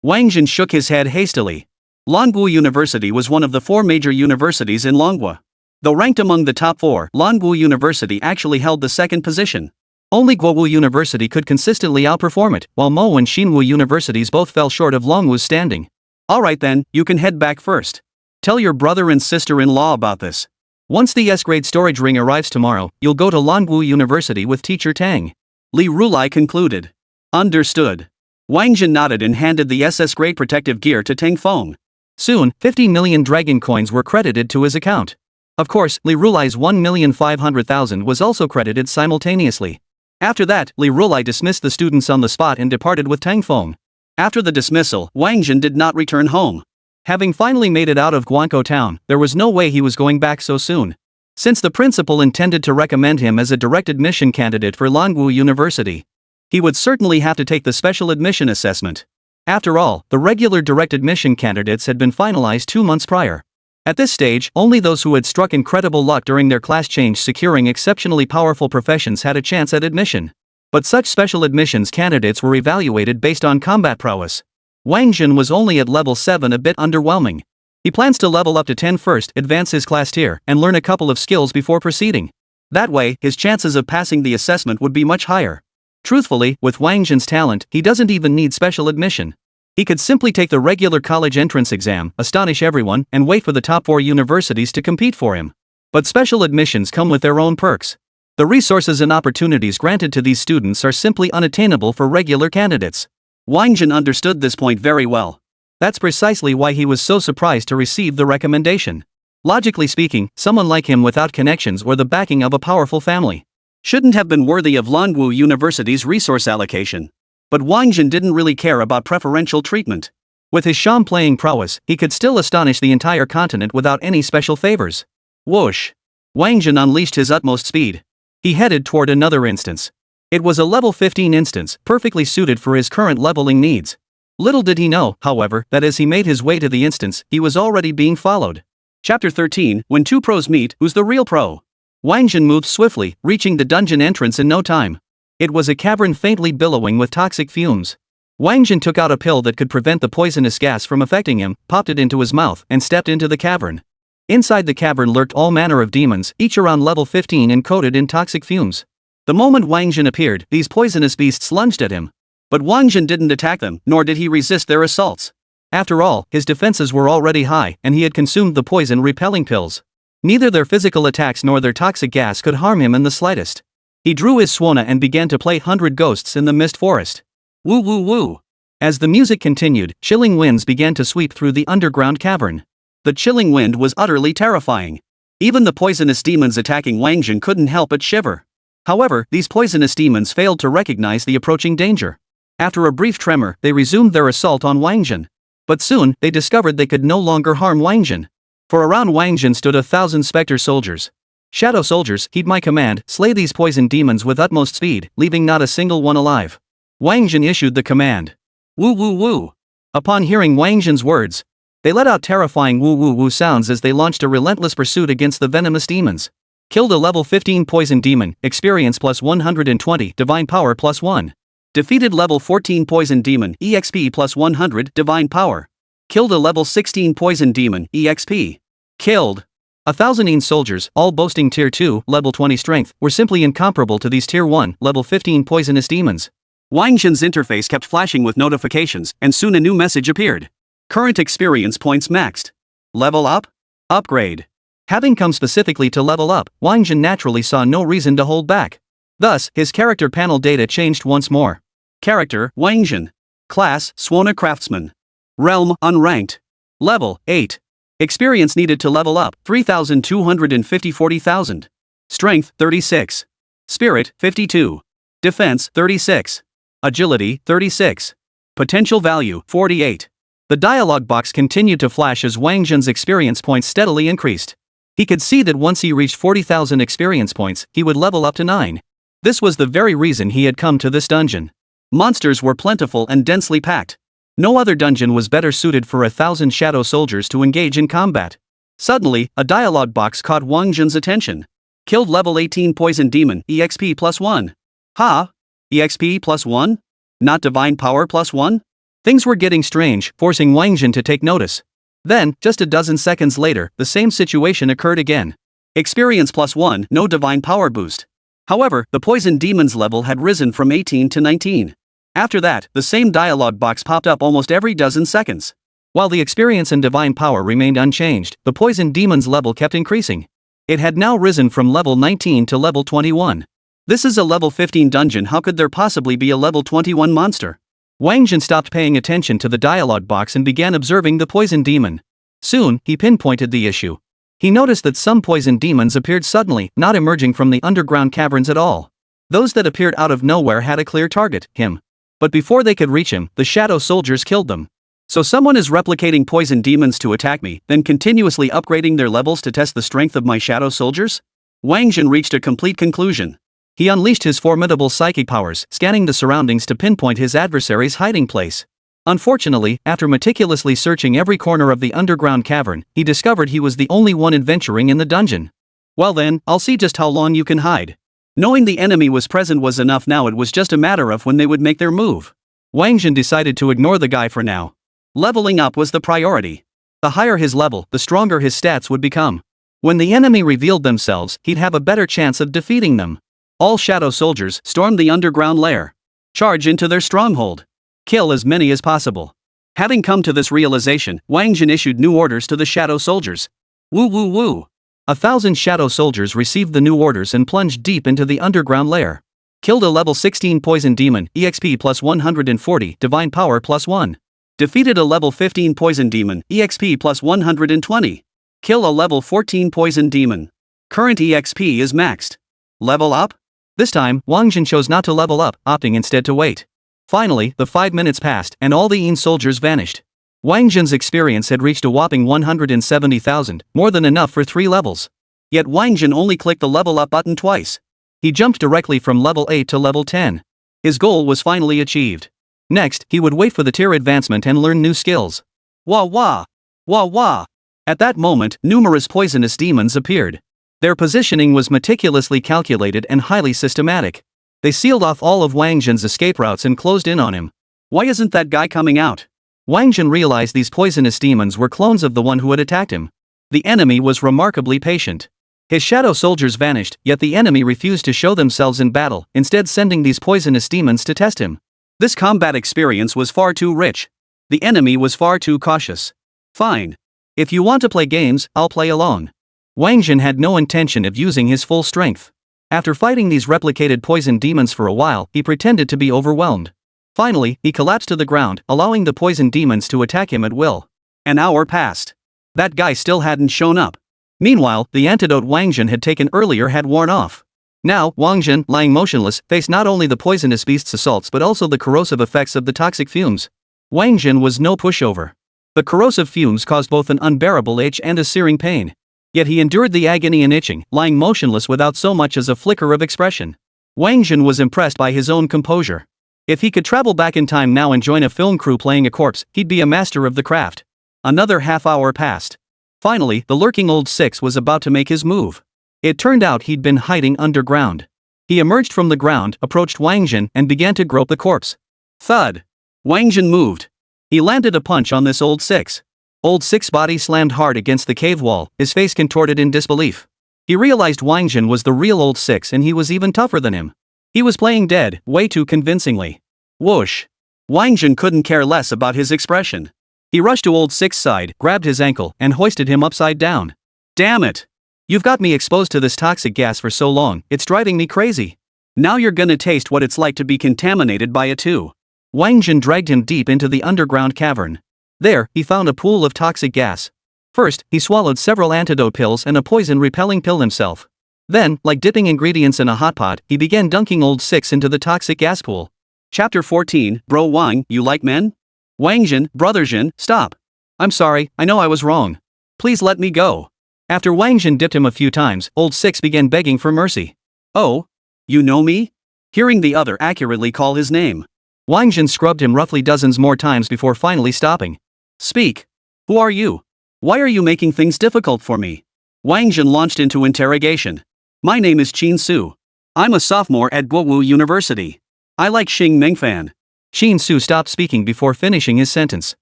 Wáng Zhen shook his head hastily. Longwu University was one of the 4 major universities in Longwa. Though ranked among the top 4, Longwu University actually held the 2nd position. Only Guowu University could consistently outperform it, while Mo and Xinwu universities both fell short of Longwu's standing. Alright then, you can head back first. Tell your brother and sister-in-law about this. Once the S-grade storage ring arrives tomorrow, you'll go to Longwu University with Teacher Tang. Li Rulai concluded. Understood. Wáng Zhen nodded and handed the SS-grade protective gear to Tang Feng. Soon, 50 million dragon coins were credited to his account. Of course, Li Rulai's 1,500,000 was also credited simultaneously. After that, Li Rulai dismissed the students on the spot and departed with Tang Feng. After the dismissal, Wáng Zhen did not return home. Having finally made it out of Guangzhou town, there was no way he was going back so soon. Since the principal intended to recommend him as a direct admission candidate for Longwu University, he would certainly have to take the special admission assessment. After all, the regular direct admission candidates had been finalized 2 months prior. At this stage, only those who had struck incredible luck during their class change securing exceptionally powerful professions had a chance at admission. But such special admissions candidates were evaluated based on combat prowess. Wáng Zhen was only at level 7, a bit underwhelming. He plans to level up to 10 first, advance his class tier, and learn a couple of skills before proceeding. That way, his chances of passing the assessment would be much higher. Truthfully, with Wáng Zhen's talent, he doesn't even need special admission. He could simply take the regular college entrance exam, astonish everyone, and wait for the top 4 universities to compete for him. But special admissions come with their own perks. The resources and opportunities granted to these students are simply unattainable for regular candidates. Wáng Zhen understood this point very well. That's precisely why he was so surprised to receive the recommendation. Logically speaking, someone like him without connections or the backing of a powerful family shouldn't have been worthy of Longwu University's resource allocation. But Wáng Zhen didn't really care about preferential treatment. With his sham playing prowess, he could still astonish the entire continent without any special favors. Whoosh! Wáng Zhen unleashed his utmost speed. He headed toward another instance. It was a level 15 instance, perfectly suited for his current leveling needs. Little did he know, however, that as he made his way to the instance, he was already being followed. Chapter 13, When Two Pros Meet, Who's the Real Pro? Wáng Zhen moved swiftly, reaching the dungeon entrance in no time. It was a cavern faintly billowing with toxic fumes. Wáng Zhen took out a pill that could prevent the poisonous gas from affecting him, popped it into his mouth, and stepped into the cavern. Inside the cavern lurked all manner of demons, each around level 15 and coated in toxic fumes. The moment Wáng Zhen appeared, these poisonous beasts lunged at him. But Wáng Zhen didn't attack them, nor did he resist their assaults. After all, his defenses were already high, and he had consumed the poison-repelling pills. Neither their physical attacks nor their toxic gas could harm him in the slightest. He drew his Suona and began to play 100 Ghosts in the Mist Forest. Woo woo woo! As the music continued, chilling winds began to sweep through the underground cavern. The chilling wind was utterly terrifying. Even the poisonous demons attacking Wáng Zhen couldn't help but shiver. However, these poisonous demons failed to recognize the approaching danger. After a brief tremor, they resumed their assault on Wáng Zhen. But soon, they discovered they could no longer harm Wáng Zhen. For around Wáng Zhen stood 1,000 specter soldiers. Shadow soldiers, heed my command, slay these poison demons with utmost speed, leaving not a single one alive. Wáng Zhen issued the command. Woo woo woo. Upon hearing Wáng Zhen's words, they let out terrifying woo woo woo sounds as they launched a relentless pursuit against the venomous demons. Killed a level 15 poison demon, experience plus 120, divine power plus 1. Defeated level 14 poison demon, exp plus 100, divine power. Killed a level 16 poison demon, exp. Killed 1,000 soldiers, all boasting tier 2, level 20 strength, were simply incomparable to these tier 1, level 15 poisonous demons. Wáng Zhen's interface kept flashing with notifications, and soon a new message appeared. Current experience points maxed. Level up? Upgrade. Having come specifically to level up, Wáng Zhen naturally saw no reason to hold back. Thus, his character panel data changed once more. Character, Wáng Zhen. Class, Suona Craftsman. Realm, unranked. Level, 8. Experience needed to level up, 3,250 40,000. Strength, 36. Spirit, 52. Defense, 36. Agility, 36. Potential value, 48. The dialogue box continued to flash as Wáng Zhen's experience points steadily increased. He could see that once he reached 40,000 experience points, he would level up to 9. This was the very reason he had come to this dungeon. Monsters were plentiful and densely packed. No other dungeon was better suited for 1,000 shadow soldiers to engage in combat. Suddenly, a dialogue box caught Wáng Zhen's attention. Killed level 18 poison demon, exp plus 1. Ha? Exp plus 1? Not divine power plus 1? Things were getting strange, forcing Wáng Zhen to take notice. Then, just a dozen seconds later, the same situation occurred again. Experience plus 1, no divine power boost. However, the poison demon's level had risen from 18 to 19. After that, the same dialogue box popped up almost every dozen seconds. While the experience and divine power remained unchanged, the poison demon's level kept increasing. It had now risen from level 19 to level 21. This is a level 15 dungeon, how could there possibly be a level 21 monster? Wáng Zhen stopped paying attention to the dialogue box and began observing the poison demon. Soon, he pinpointed the issue. He noticed that some poison demons appeared suddenly, not emerging from the underground caverns at all. Those that appeared out of nowhere had a clear target, him. But before they could reach him, the shadow soldiers killed them. So someone is replicating poison demons to attack me, then continuously upgrading their levels to test the strength of my shadow soldiers? Wáng Zhen reached a complete conclusion. He unleashed his formidable psychic powers, scanning the surroundings to pinpoint his adversary's hiding place. Unfortunately, after meticulously searching every corner of the underground cavern, he discovered he was the only one adventuring in the dungeon. Well then, I'll see just how long you can hide. Knowing the enemy was present was enough. Now it was just a matter of when they would make their move. Wáng Zhen decided to ignore the guy for now. Leveling up was the priority. The higher his level, the stronger his stats would become. When the enemy revealed themselves, he'd have a better chance of defeating them. All shadow soldiers stormed the underground lair. Charge into their stronghold. Kill as many as possible. Having come to this realization, Wáng Zhen issued new orders to the shadow soldiers. Woo woo woo. 1,000 shadow soldiers received the new orders and plunged deep into the underground lair. Killed a level 16 poison demon, exp plus 140, divine power plus 1. Defeated a level 15 poison demon, exp plus 120. Kill a level 14 poison demon. Current exp is maxed. Level up? This time, Wáng Zhen chose not to level up, opting instead to wait. Finally, the 5 minutes passed, and all the soldiers vanished. Wáng Zhen's experience had reached a whopping 170,000, more than enough for 3 levels. Yet Wáng Zhen only clicked the level up button twice. He jumped directly from level 8 to level 10. His goal was finally achieved. Next, he would wait for the tier advancement and learn new skills. Wah wah! Wah wah! At that moment, numerous poisonous demons appeared. Their positioning was meticulously calculated and highly systematic. They sealed off all of Wáng Zhen's escape routes and closed in on him. Why isn't that guy coming out? Wáng Zhen realized these poisonous demons were clones of the one who had attacked him. The enemy was remarkably patient. His shadow soldiers vanished, yet the enemy refused to show themselves in battle, instead sending these poisonous demons to test him. This combat experience was far too rich. The enemy was far too cautious. Fine. If you want to play games, I'll play alone. Wáng Zhen had no intention of using his full strength. After fighting these replicated poison demons for a while, he pretended to be overwhelmed. Finally, he collapsed to the ground, allowing the poison demons to attack him at will. An hour passed. That guy still hadn't shown up. Meanwhile, the antidote Wáng Zhen had taken earlier had worn off. Now, Wáng Zhen, lying motionless, faced not only the poisonous beast's assaults but also the corrosive effects of the toxic fumes. Wáng Zhen was no pushover. The corrosive fumes caused both an unbearable itch and a searing pain. Yet he endured the agony and itching, lying motionless without so much as a flicker of expression. Wáng Zhen was impressed by his own composure. If he could travel back in time now and join a film crew playing a corpse, he'd be a master of the craft. Another half-hour passed. Finally, the lurking old six was about to make his move. It turned out he'd been hiding underground. He emerged from the ground, approached Wáng Zhen, and began to grope the corpse. Thud! Wáng Zhen moved. He landed a punch on this old six. Old Six's body slammed hard against the cave wall, his face contorted in disbelief. He realized Wáng Zhen was the real old Six and he was even tougher than him. He was playing dead, way too convincingly. Whoosh! Wáng Zhen couldn't care less about his expression. He rushed to old Six's side, grabbed his ankle, and hoisted him upside down. Damn it! You've got me exposed to this toxic gas for so long, it's driving me crazy. Now you're gonna taste what it's like to be contaminated by it too. Wáng Zhen dragged him deep into the underground cavern. There, he found a pool of toxic gas. First, he swallowed several antidote pills and a poison-repelling pill himself. Then, like dipping ingredients in a hot pot, he began dunking old Six into the toxic gas pool. Chapter 14, Bro Wang, you like men? Wáng Zhen, Brother Zhen, stop. I'm sorry, I know I was wrong. Please let me go. After Wáng Zhen dipped him a few times, old Six began begging for mercy. Oh? You know me? Hearing the other accurately call his name. Wáng Zhen scrubbed him roughly dozens more times before finally stopping. Speak. Who are you? Why are you making things difficult for me? Wáng Zhen launched into interrogation. My name is Qin Su. I'm a sophomore at Guowu University. I like Xing Mengfan. Qin Su stopped speaking before finishing his sentence.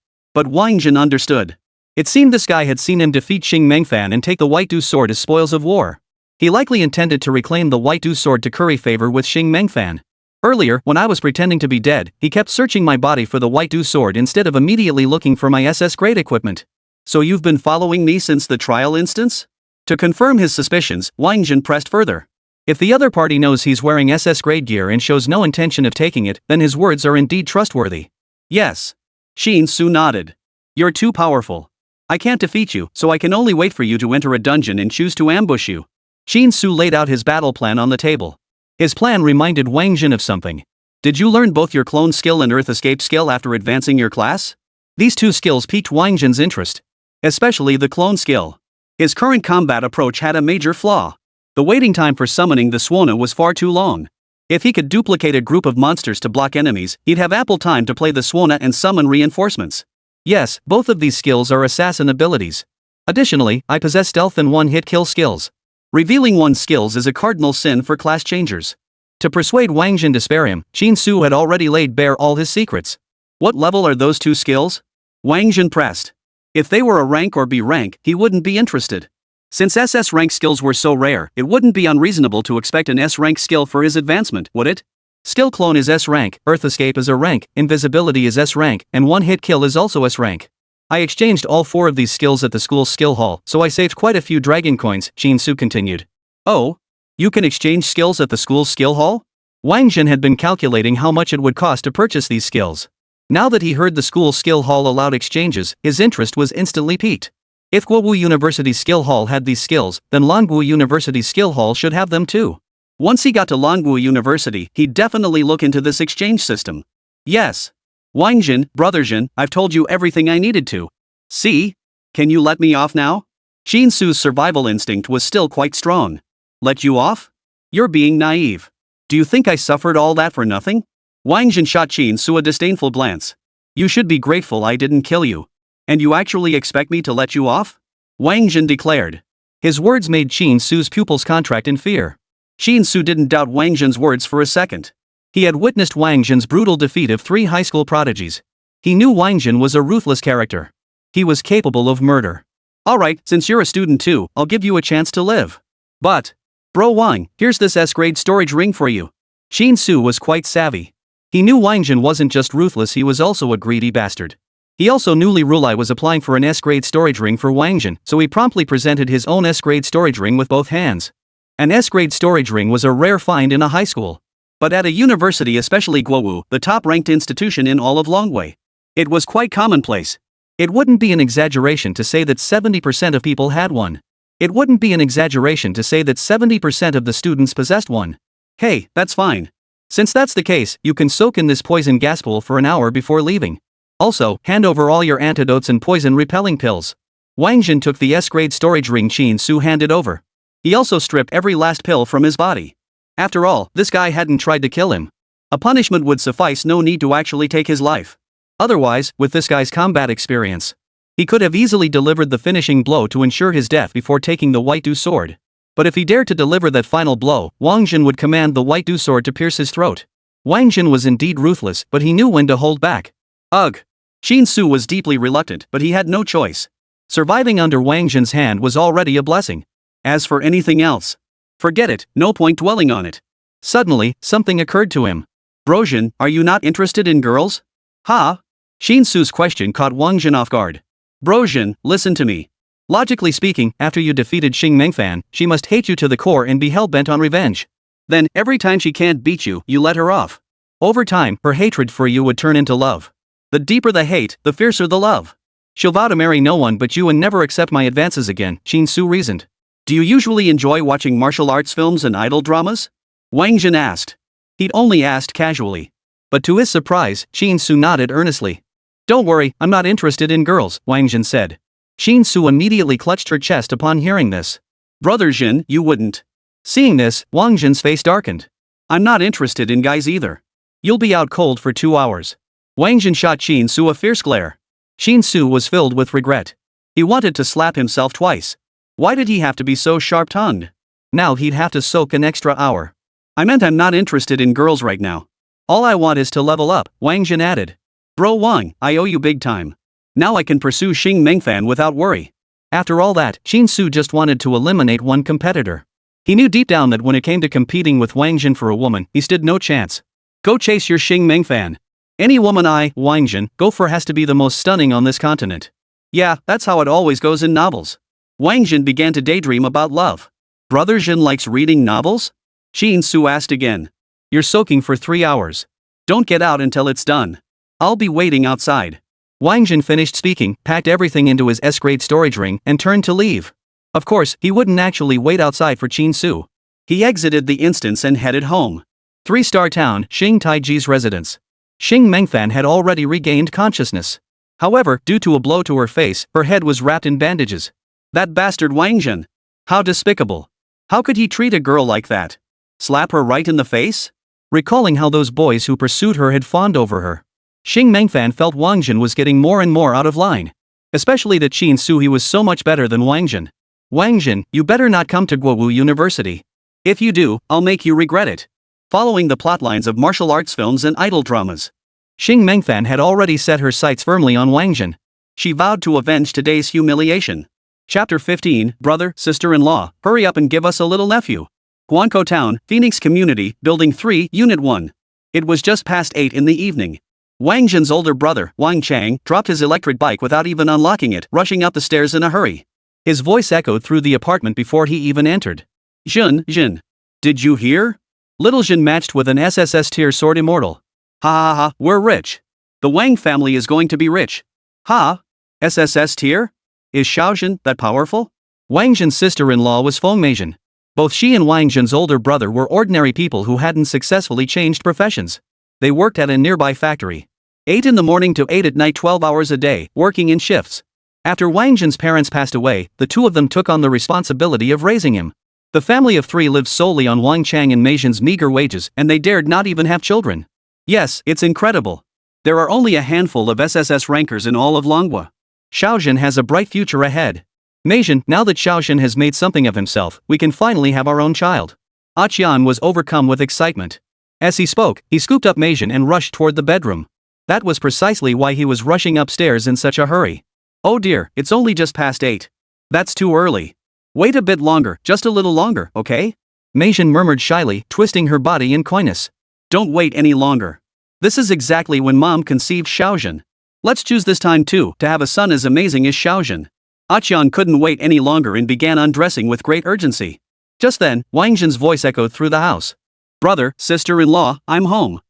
But Wáng Zhen understood. It seemed this guy had seen him defeat Xing Mengfan and take the White Du's sword as spoils of war. He likely intended to reclaim the White Du's sword to curry favor with Xing Mengfan. Earlier, when I was pretending to be dead, he kept searching my body for the White Du's sword instead of immediately looking for my SS grade equipment. So you've been following me since the trial instance? To confirm his suspicions, Wáng Zhen pressed further. If the other party knows he's wearing SS grade gear and shows no intention of taking it, then his words are indeed trustworthy. Yes. Qin Su nodded. You're too powerful. I can't defeat you, so I can only wait for you to enter a dungeon and choose to ambush you. Qin Su laid out his battle plan on the table. His plan reminded Wáng Zhen of something. Did you learn both your clone skill and earth escape skill after advancing your class? These two skills piqued Wáng Zhen's interest. Especially the clone skill. His current combat approach had a major flaw. The waiting time for summoning the Suona was far too long. If he could duplicate a group of monsters to block enemies, he'd have ample time to play the Suona and summon reinforcements. Yes, both of these skills are assassin abilities. Additionally, I possess stealth and one-hit kill skills. Revealing one's skills is a cardinal sin for class changers. To persuade Wáng Zhen to spare him, Qin Su had already laid bare all his secrets. What level are those two skills? Wáng Zhen pressed. If they were a rank or B rank, he wouldn't be interested. Since SS rank skills were so rare, it wouldn't be unreasonable to expect an S rank skill for his advancement, would it? Skill clone is S rank, earth escape is a rank, invisibility is S rank, and one-hit kill is also S rank. I exchanged all 4 of these skills at the school's skill hall, so I saved quite a few dragon coins, Qin Su continued. Oh? You can exchange skills at the school's skill hall? Wáng Zhen had been calculating how much it would cost to purchase these skills. Now that he heard the school skill hall allowed exchanges, his interest was instantly piqued. If Guowu University's skill hall had these skills, then Languo University's skill hall should have them too. Once he got to Languo University, he'd definitely look into this exchange system. Yes. Wáng Zhen, Brother Zhen, I've told you everything I needed to. See? Can you let me off now? Qin Su's survival instinct was still quite strong. Let you off? You're being naive. Do you think I suffered all that for nothing? Wáng Zhen shot Qin Su a disdainful glance. You should be grateful I didn't kill you. And you actually expect me to let you off? Wáng Zhen declared. His words made Qin Su's pupils contract in fear. Qin Su didn't doubt Wáng Zhen's words for a second. He had witnessed Wáng Zhen's brutal defeat of 3 high school prodigies. He knew Wáng Zhen was a ruthless character. He was capable of murder. Alright, since you're a student too, I'll give you a chance to live. But, Bro Wang, here's this S-grade storage ring for you. Qin Su was quite savvy. He knew Wáng Zhen wasn't just ruthless, he was also a greedy bastard. He also knew Li Rulai was applying for an S-grade storage ring for Wáng Zhen, so he promptly presented his own S-grade storage ring with both hands. An S-grade storage ring was a rare find in a high school. But at a university, especially Guowu, the top-ranked institution in all of Longwei, it was quite commonplace. It wouldn't be an exaggeration to say that 70% of people had one. It wouldn't be an exaggeration to say that 70% of the students possessed one. Hey, that's fine. Since that's the case, you can soak in this poison gas pool for an hour before leaving. Also, hand over all your antidotes and poison-repelling pills. Wáng Zhen took the S-grade storage ring Qin Su handed over. He also stripped every last pill from his body. After all, this guy hadn't tried to kill him. A punishment would suffice, no need to actually take his life. Otherwise, with this guy's combat experience, he could have easily delivered the finishing blow to ensure his death before taking the White Du sword. But if he dared to deliver that final blow, Wáng Zhen would command the White Du sword to pierce his throat. Wáng Zhen was indeed ruthless, but he knew when to hold back. Ugh. Qin Su was deeply reluctant, but he had no choice. Surviving under Wáng Zhen's hand was already a blessing. As for anything else, forget it, no point dwelling on it. Suddenly, something occurred to him. Brozhen, are you not interested in girls? Ha? Qin Su's question caught Wáng Zhen off guard. Brozhen, listen to me. Logically speaking, after you defeated Xing Mengfan, she must hate you to the core and be hell-bent on revenge. Then, every time she can't beat you, you let her off. Over time, her hatred for you would turn into love. The deeper the hate, the fiercer the love. She'll vow to marry no one but you and never accept my advances again, Qin Su reasoned. Do you usually enjoy watching martial arts films and idol dramas? Wáng Zhen asked. He'd only asked casually. But to his surprise, Qin Su nodded earnestly. Don't worry, I'm not interested in girls, Wáng Zhen said. Qin Su immediately clutched her chest upon hearing this. Brother Zhen, you wouldn't. Seeing this, Wáng Zhen's face darkened. I'm not interested in guys either. You'll be out cold for 2 hours. Wáng Zhen shot Qin Su a fierce glare. Qin Su was filled with regret. He wanted to slap himself twice. Why did he have to be so sharp-tongued? Now he'd have to soak an extra hour. I meant I'm not interested in girls right now. All I want is to level up, Wáng Zhen added. Bro Wang, I owe you big time. Now I can pursue Xing Mengfan without worry. After all that, Qin Su just wanted to eliminate one competitor. He knew deep down that when it came to competing with Wáng Zhen for a woman, he stood no chance. Go chase your Xing Mengfan. Any woman Wáng Zhen, go for has to be the most stunning on this continent. Yeah, that's how it always goes in novels. Wáng Zhen began to daydream about love. Brother Zhen likes reading novels? Qin Su asked again. You're soaking for 3 hours. Don't get out until it's done. I'll be waiting outside. Wáng Zhen finished speaking, packed everything into his S-grade storage ring, and turned to leave. Of course, he wouldn't actually wait outside for Qin Su. He exited the instance and headed home. 3-star town, Xing Taiji's residence. Xing Mengfan had already regained consciousness. However, due to a blow to her face, her head was wrapped in bandages. That bastard Wáng Zhen. How despicable. How could he treat a girl like that? Slap her right in the face? Recalling how those boys who pursued her had fawned over her, Xing Mengfan felt Wáng Zhen was getting more and more out of line. Especially that Qin Su he was so much better than Wáng Zhen. Wáng Zhen, you better not come to Guowu University. If you do, I'll make you regret it. Following the plotlines of martial arts films and idol dramas, Xing Mengfan had already set her sights firmly on Wáng Zhen. She vowed to avenge today's humiliation. Chapter 15, Brother, Sister-in-law, hurry up and give us a little nephew. Guankou Town, Phoenix Community, Building 3, Unit 1. It was just past 8 in the evening. Wáng Zhen's older brother, Wang Chang, dropped his electric bike without even unlocking it, rushing up the stairs in a hurry. His voice echoed through the apartment before he even entered. Zhen. Did you hear? Little Zhen matched with an SSS tier Sword Immortal. Ha, we're rich. The Wang family is going to be rich. Ha? SSS tier? Is Xiaozhen that powerful? Wáng Zhen's sister-in-law was Feng Meizhen. Both she and Wáng Zhen's older brother were ordinary people who hadn't successfully changed professions. They worked at a nearby factory. 8 in the morning to 8 at night, 12 hours a day, working in shifts. After Wáng Zhen's parents passed away, the two of them took on the responsibility of raising him. The family of 3 lived solely on Wang Chang and Meizhen's meager wages, and they dared not even have children. Yes, it's incredible. There are only a handful of SSS rankers in all of Longhua. Xiaozhen has a bright future ahead. Meizhen, now that Xiaozhen has made something of himself, we can finally have our own child. Aqian was overcome with excitement. As he spoke, he scooped up Meizhen and rushed toward the bedroom. That was precisely why he was rushing upstairs in such a hurry. Oh dear, it's only just past 8. That's too early. Wait a bit longer, just a little longer, okay? Meizhen murmured shyly, twisting her body in coyness. Don't wait any longer. This is exactly when Mom conceived Xiaozhen. Let's choose this time too, to have a son as amazing as Xiaozhen. Aqian couldn't wait any longer and began undressing with great urgency. Just then, Wáng Zhen's voice echoed through the house. Brother, sister-in-law, I'm home.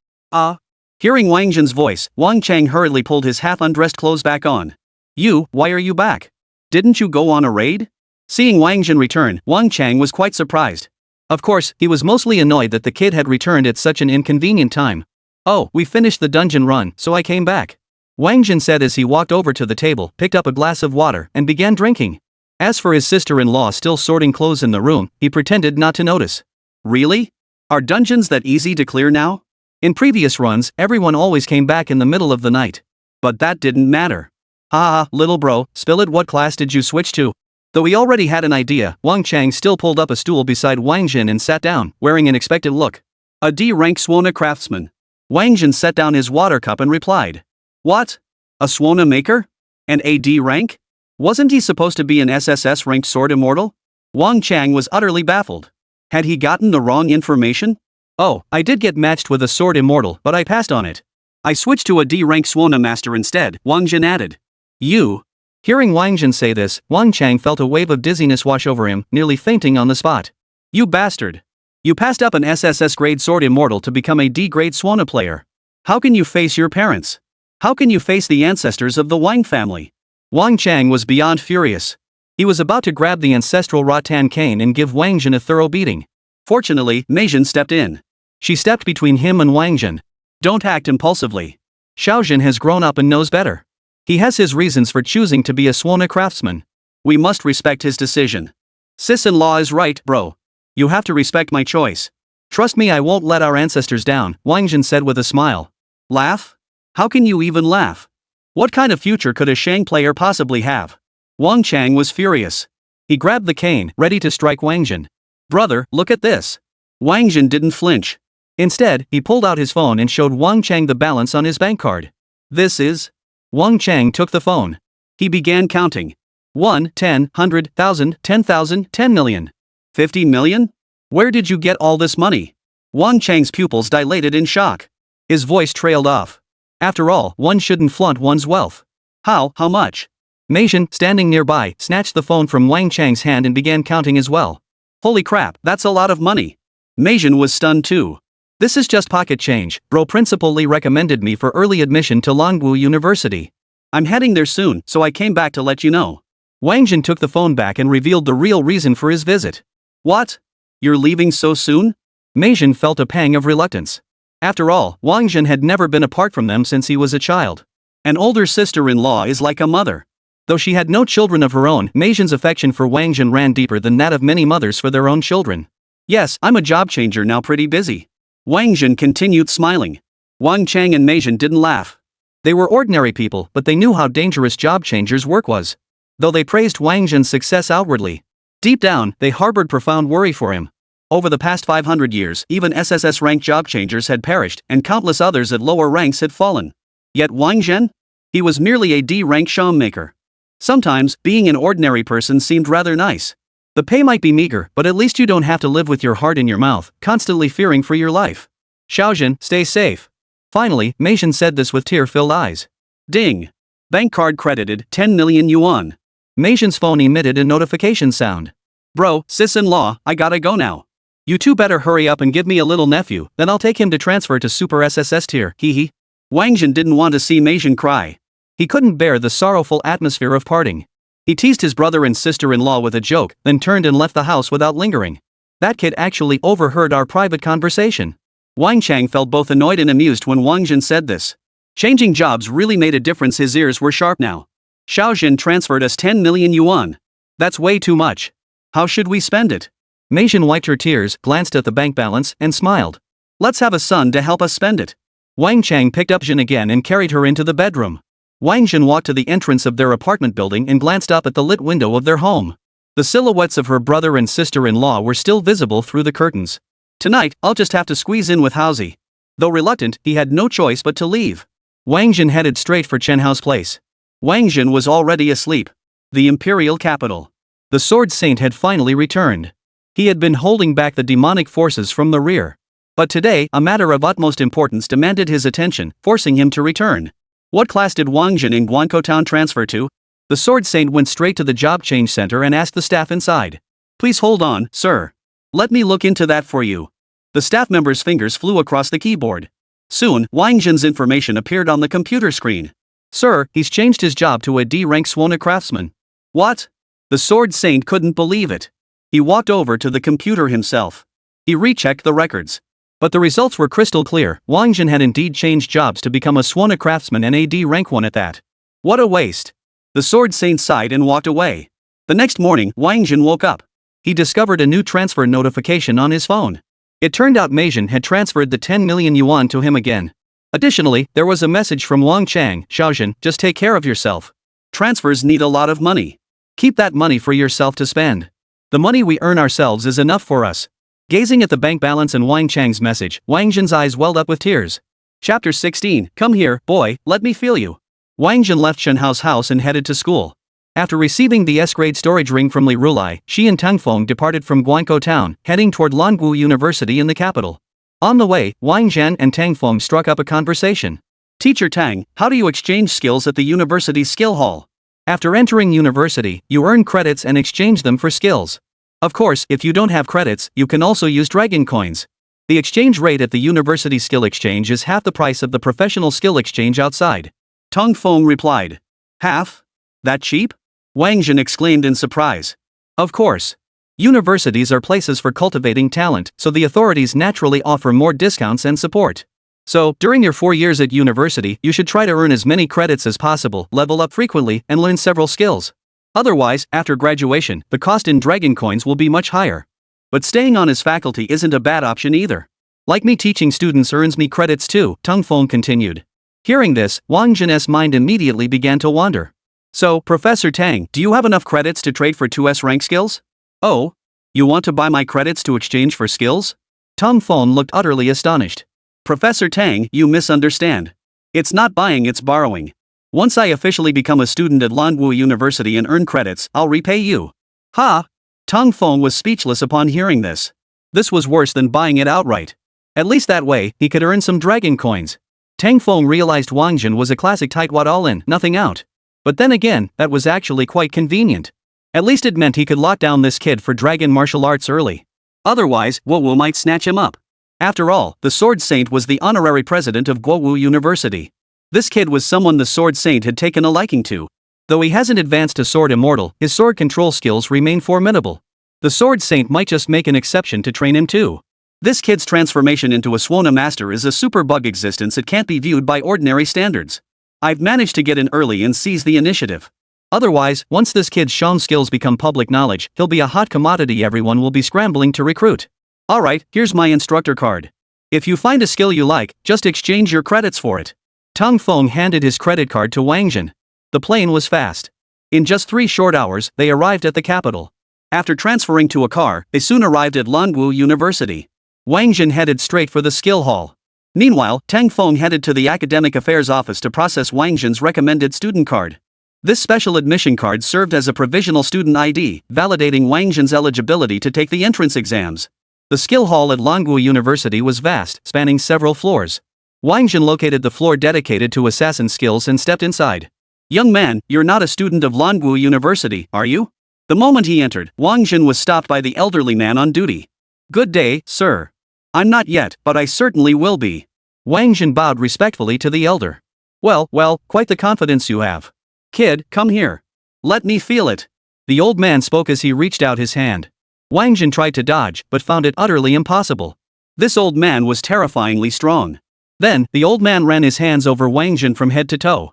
Hearing Wáng Zhen's voice, Wang Chang hurriedly pulled his half-undressed clothes back on. Why are you back? Didn't you go on a raid? Seeing Wáng Zhen return, Wang Chang was quite surprised. Of course, he was mostly annoyed that the kid had returned at such an inconvenient time. "Oh, we finished the dungeon run, so I came back," Wáng Zhen said as he walked over to the table, picked up a glass of water, and began drinking. As for his sister-in-law still sorting clothes in the room, he pretended not to notice. "Really? Are dungeons that easy to clear now? In previous runs, everyone always came back in the middle of the night. But that didn't matter." "Haha, little bro, spill it, what class did you switch to?" Though he already had an idea, Wang Chang still pulled up a stool beside Wáng Zhen and sat down, wearing an expectant look. "A D-rank Suona Craftsman." Wáng Zhen set down his water cup and replied. "What? A Suona maker? An AD rank? Wasn't he supposed to be an SSS ranked Sword Immortal?" Wang Chang was utterly baffled. Had he gotten the wrong information? "Oh, I did get matched with a Sword Immortal, but I passed on it. I switched to a D-rank Suona Master instead," Wáng Zhen added. "You?" Hearing Wáng Zhen say this, Wang Chang felt a wave of dizziness wash over him, nearly fainting on the spot. "You bastard! You passed up an SSS grade Sword Immortal to become a D grade Suona player. How can you face your parents? How can you face the ancestors of the Wang family?" Wang Chang was beyond furious. He was about to grab the ancestral rattan cane and give Wáng Zhen a thorough beating. Fortunately, Mei Zhen stepped in. She stepped between him and Wáng Zhen. "Don't act impulsively. Xiaozhen has grown up and knows better. He has his reasons for choosing to be a Suona Craftsman. We must respect his decision. Sis-in-law is right, bro. You have to respect my choice. Trust me, I won't let our ancestors down," Wáng Zhen said with a smile. "Laugh? How can you even laugh? What kind of future could a Shang player possibly have?" Wang Chang was furious. He grabbed the cane, ready to strike Wáng Zhen. "Brother, look at this." Wáng Zhen didn't flinch. Instead, he pulled out his phone and showed Wang Chang the balance on his bank card. "This is..." Wang Chang took the phone. He began counting. 1, 10, 100, 1,000, 10,000, 10 million. 50 million? Where did you get all this money? Wang Chang's pupils dilated in shock. His voice trailed off. After all, one shouldn't flaunt one's wealth. How much? Mei Zhen, standing nearby, snatched the phone from Wang Chang's hand and began counting as well. "Holy crap, that's a lot of money." Mei Zhen was stunned too. "This is just pocket change, bro. Principal Lee recommended me for early admission to Longwu University. I'm heading there soon, so I came back to let you know." Wáng Zhen took the phone back and revealed the real reason for his visit. "What? You're leaving so soon?" Mei Zhen felt a pang of reluctance. After all, Wáng Zhen had never been apart from them since he was a child. An older sister-in-law is like a mother. Though she had no children of her own, Mei Zhen's affection for Wáng Zhen ran deeper than that of many mothers for their own children. "Yes, I'm a job changer now, pretty busy." Wáng Zhen continued smiling. Wang Chang and Mei Zhen didn't laugh. They were ordinary people, but they knew how dangerous job changers' work was. Though they praised Wáng Zhen's success outwardly, deep down, they harbored profound worry for him. Over the past 500 years, even SSS-ranked job changers had perished, and countless others at lower ranks had fallen. Yet Wáng Zhen? He was merely a D-rank sham maker. Sometimes, being an ordinary person seemed rather nice. The pay might be meager, but at least you don't have to live with your heart in your mouth, constantly fearing for your life. "Xiaozhen, stay safe." Finally, Mei Zhen said this with tear-filled eyes. Ding! Bank card credited, 10 million yuan. Mei Zhen's phone emitted a notification sound. "Bro, sis-in-law, I gotta go now. You two better hurry up and give me a little nephew, then I'll take him to transfer to Super SSS tier, hee. Wáng Zhen didn't want to see Mei Zhen cry. He couldn't bear the sorrowful atmosphere of parting. He teased his brother and sister-in-law with a joke, then turned and left the house without lingering. "That kid actually overheard our private conversation." Wang Chang felt both annoyed and amused when Wáng Zhen said this. Changing jobs really made a difference. His ears were sharp now. "Xiaozhen transferred us 10 million yuan. That's way too much. How should we spend it?" Mei Zhen wiped her tears, glanced at the bank balance, and smiled. "Let's have a son to help us spend it." Wang Chang picked up Zhen again and carried her into the bedroom. Wáng Zhen walked to the entrance of their apartment building and glanced up at the lit window of their home. The silhouettes of her brother and sister-in-law were still visible through the curtains. "Tonight, I'll just have to squeeze in with Haozi." Though reluctant, he had no choice but to leave. Wáng Zhen headed straight for Chen Hao's place. Wáng Zhen was already asleep. The imperial capital. The Sword Saint had finally returned. He had been holding back the demonic forces from the rear. But today, a matter of utmost importance demanded his attention, forcing him to return. What class did Wáng Zhen in Guankou Town transfer to? The Sword Saint went straight to the job change center and asked the staff inside. "Please hold on, sir. Let me look into that for you." The staff member's fingers flew across the keyboard. Soon, Wáng Zhen's information appeared on the computer screen. "Sir, he's changed his job to a D-rank Suona Craftsman." "What? The Sword Saint couldn't believe it. He walked over to the computer himself. He rechecked the records. But the results were crystal clear. Wáng Zhen had indeed changed jobs to become a Suona Craftsman and AD rank 1 at that. What a waste. The Sword Saint sighed and walked away. The next morning, Wáng Zhen woke up. He discovered a new transfer notification on his phone. It turned out Mei Zhen had transferred the 10 million yuan to him again. Additionally, there was a message from Wang Chang, Xiaozhen, just take care of yourself. Transfers need a lot of money. Keep that money for yourself to spend. The money we earn ourselves is enough for us. Gazing at the bank balance and Wang Chang's message, Wáng Zhen's eyes welled up with tears. Chapter 16, Come here, boy, let me feel you. Wáng Zhen left Shen Hao's house and headed to school. After receiving the S-grade storage ring from Li Rulai, she and Tang Feng departed from Guangzhou town, heading toward Languo University in the capital. On the way, Wáng Zhen and Tang Feng struck up a conversation. Teacher Tang, how do you exchange skills at the university skill hall? After entering university, you earn credits and exchange them for skills. Of course, if you don't have credits, you can also use dragon coins. The exchange rate at the university skill exchange is half the price of the professional skill exchange outside. Tang Feng replied. Half? That cheap? Wáng Zhen exclaimed in surprise. Of course. Universities are places for cultivating talent, so the authorities naturally offer more discounts and support. So, during your 4 years at university, you should try to earn as many credits as possible, level up frequently, and learn several skills. Otherwise, after graduation, the cost in dragon coins will be much higher. But staying on as faculty isn't a bad option either. Like me, teaching students earns me credits too, Tang Feng continued. Hearing this, Wáng Zhen's mind immediately began to wander. So, Professor Tang, do you have enough credits to trade for 2S rank skills? Oh? You want to buy my credits to exchange for skills? Tang Feng looked utterly astonished. Professor Tang, you misunderstand. It's not buying, it's borrowing. Once I officially become a student at Languo University and earn credits, I'll repay you. Ha! Tang Feng was speechless upon hearing this. This was worse than buying it outright. At least that way, he could earn some dragon coins. Tang Feng realized Wáng Zhen was a classic tightwad all in, nothing out. But then again, that was actually quite convenient. At least it meant he could lock down this kid for dragon martial arts early. Otherwise, Guowu might snatch him up. After all, the Sword Saint was the honorary president of Guowu University. This kid was someone the Sword Saint had taken a liking to. Though he hasn't advanced to Sword Immortal, his sword control skills remain formidable. The Sword Saint might just make an exception to train him too. This kid's transformation into a Suona master is a super bug existence that can't be viewed by ordinary standards. I've managed to get in early and seize the initiative. Otherwise, once this kid's shown skills become public knowledge, he'll be a hot commodity everyone will be scrambling to recruit. Alright, here's my instructor card. If you find a skill you like, just exchange your credits for it. Tang Feng handed his credit card to Wáng Zhen. The plane was fast. In just 3 short hours, they arrived at the capital. After transferring to a car, they soon arrived at Languo University. Wáng Zhen headed straight for the skill hall. Meanwhile, Tang Feng headed to the academic affairs office to process Wáng Zhen's recommended student card. This special admission card served as a provisional student ID, validating Wáng Zhen's eligibility to take the entrance exams. The skill hall at Languo University was vast, spanning several floors. Wáng Zhen located the floor dedicated to assassin skills and stepped inside. Young man, you're not a student of Languo University, are you? The moment he entered, Wáng Zhen was stopped by the elderly man on duty. Good day, sir. I'm not yet, but I certainly will be. Wáng Zhen bowed respectfully to the elder. Well, quite the confidence you have. Kid, come here. Let me feel it. The old man spoke as he reached out his hand. Wáng Zhen tried to dodge, but found it utterly impossible. This old man was terrifyingly strong. Then, the old man ran his hands over Wáng Zhen from head to toe.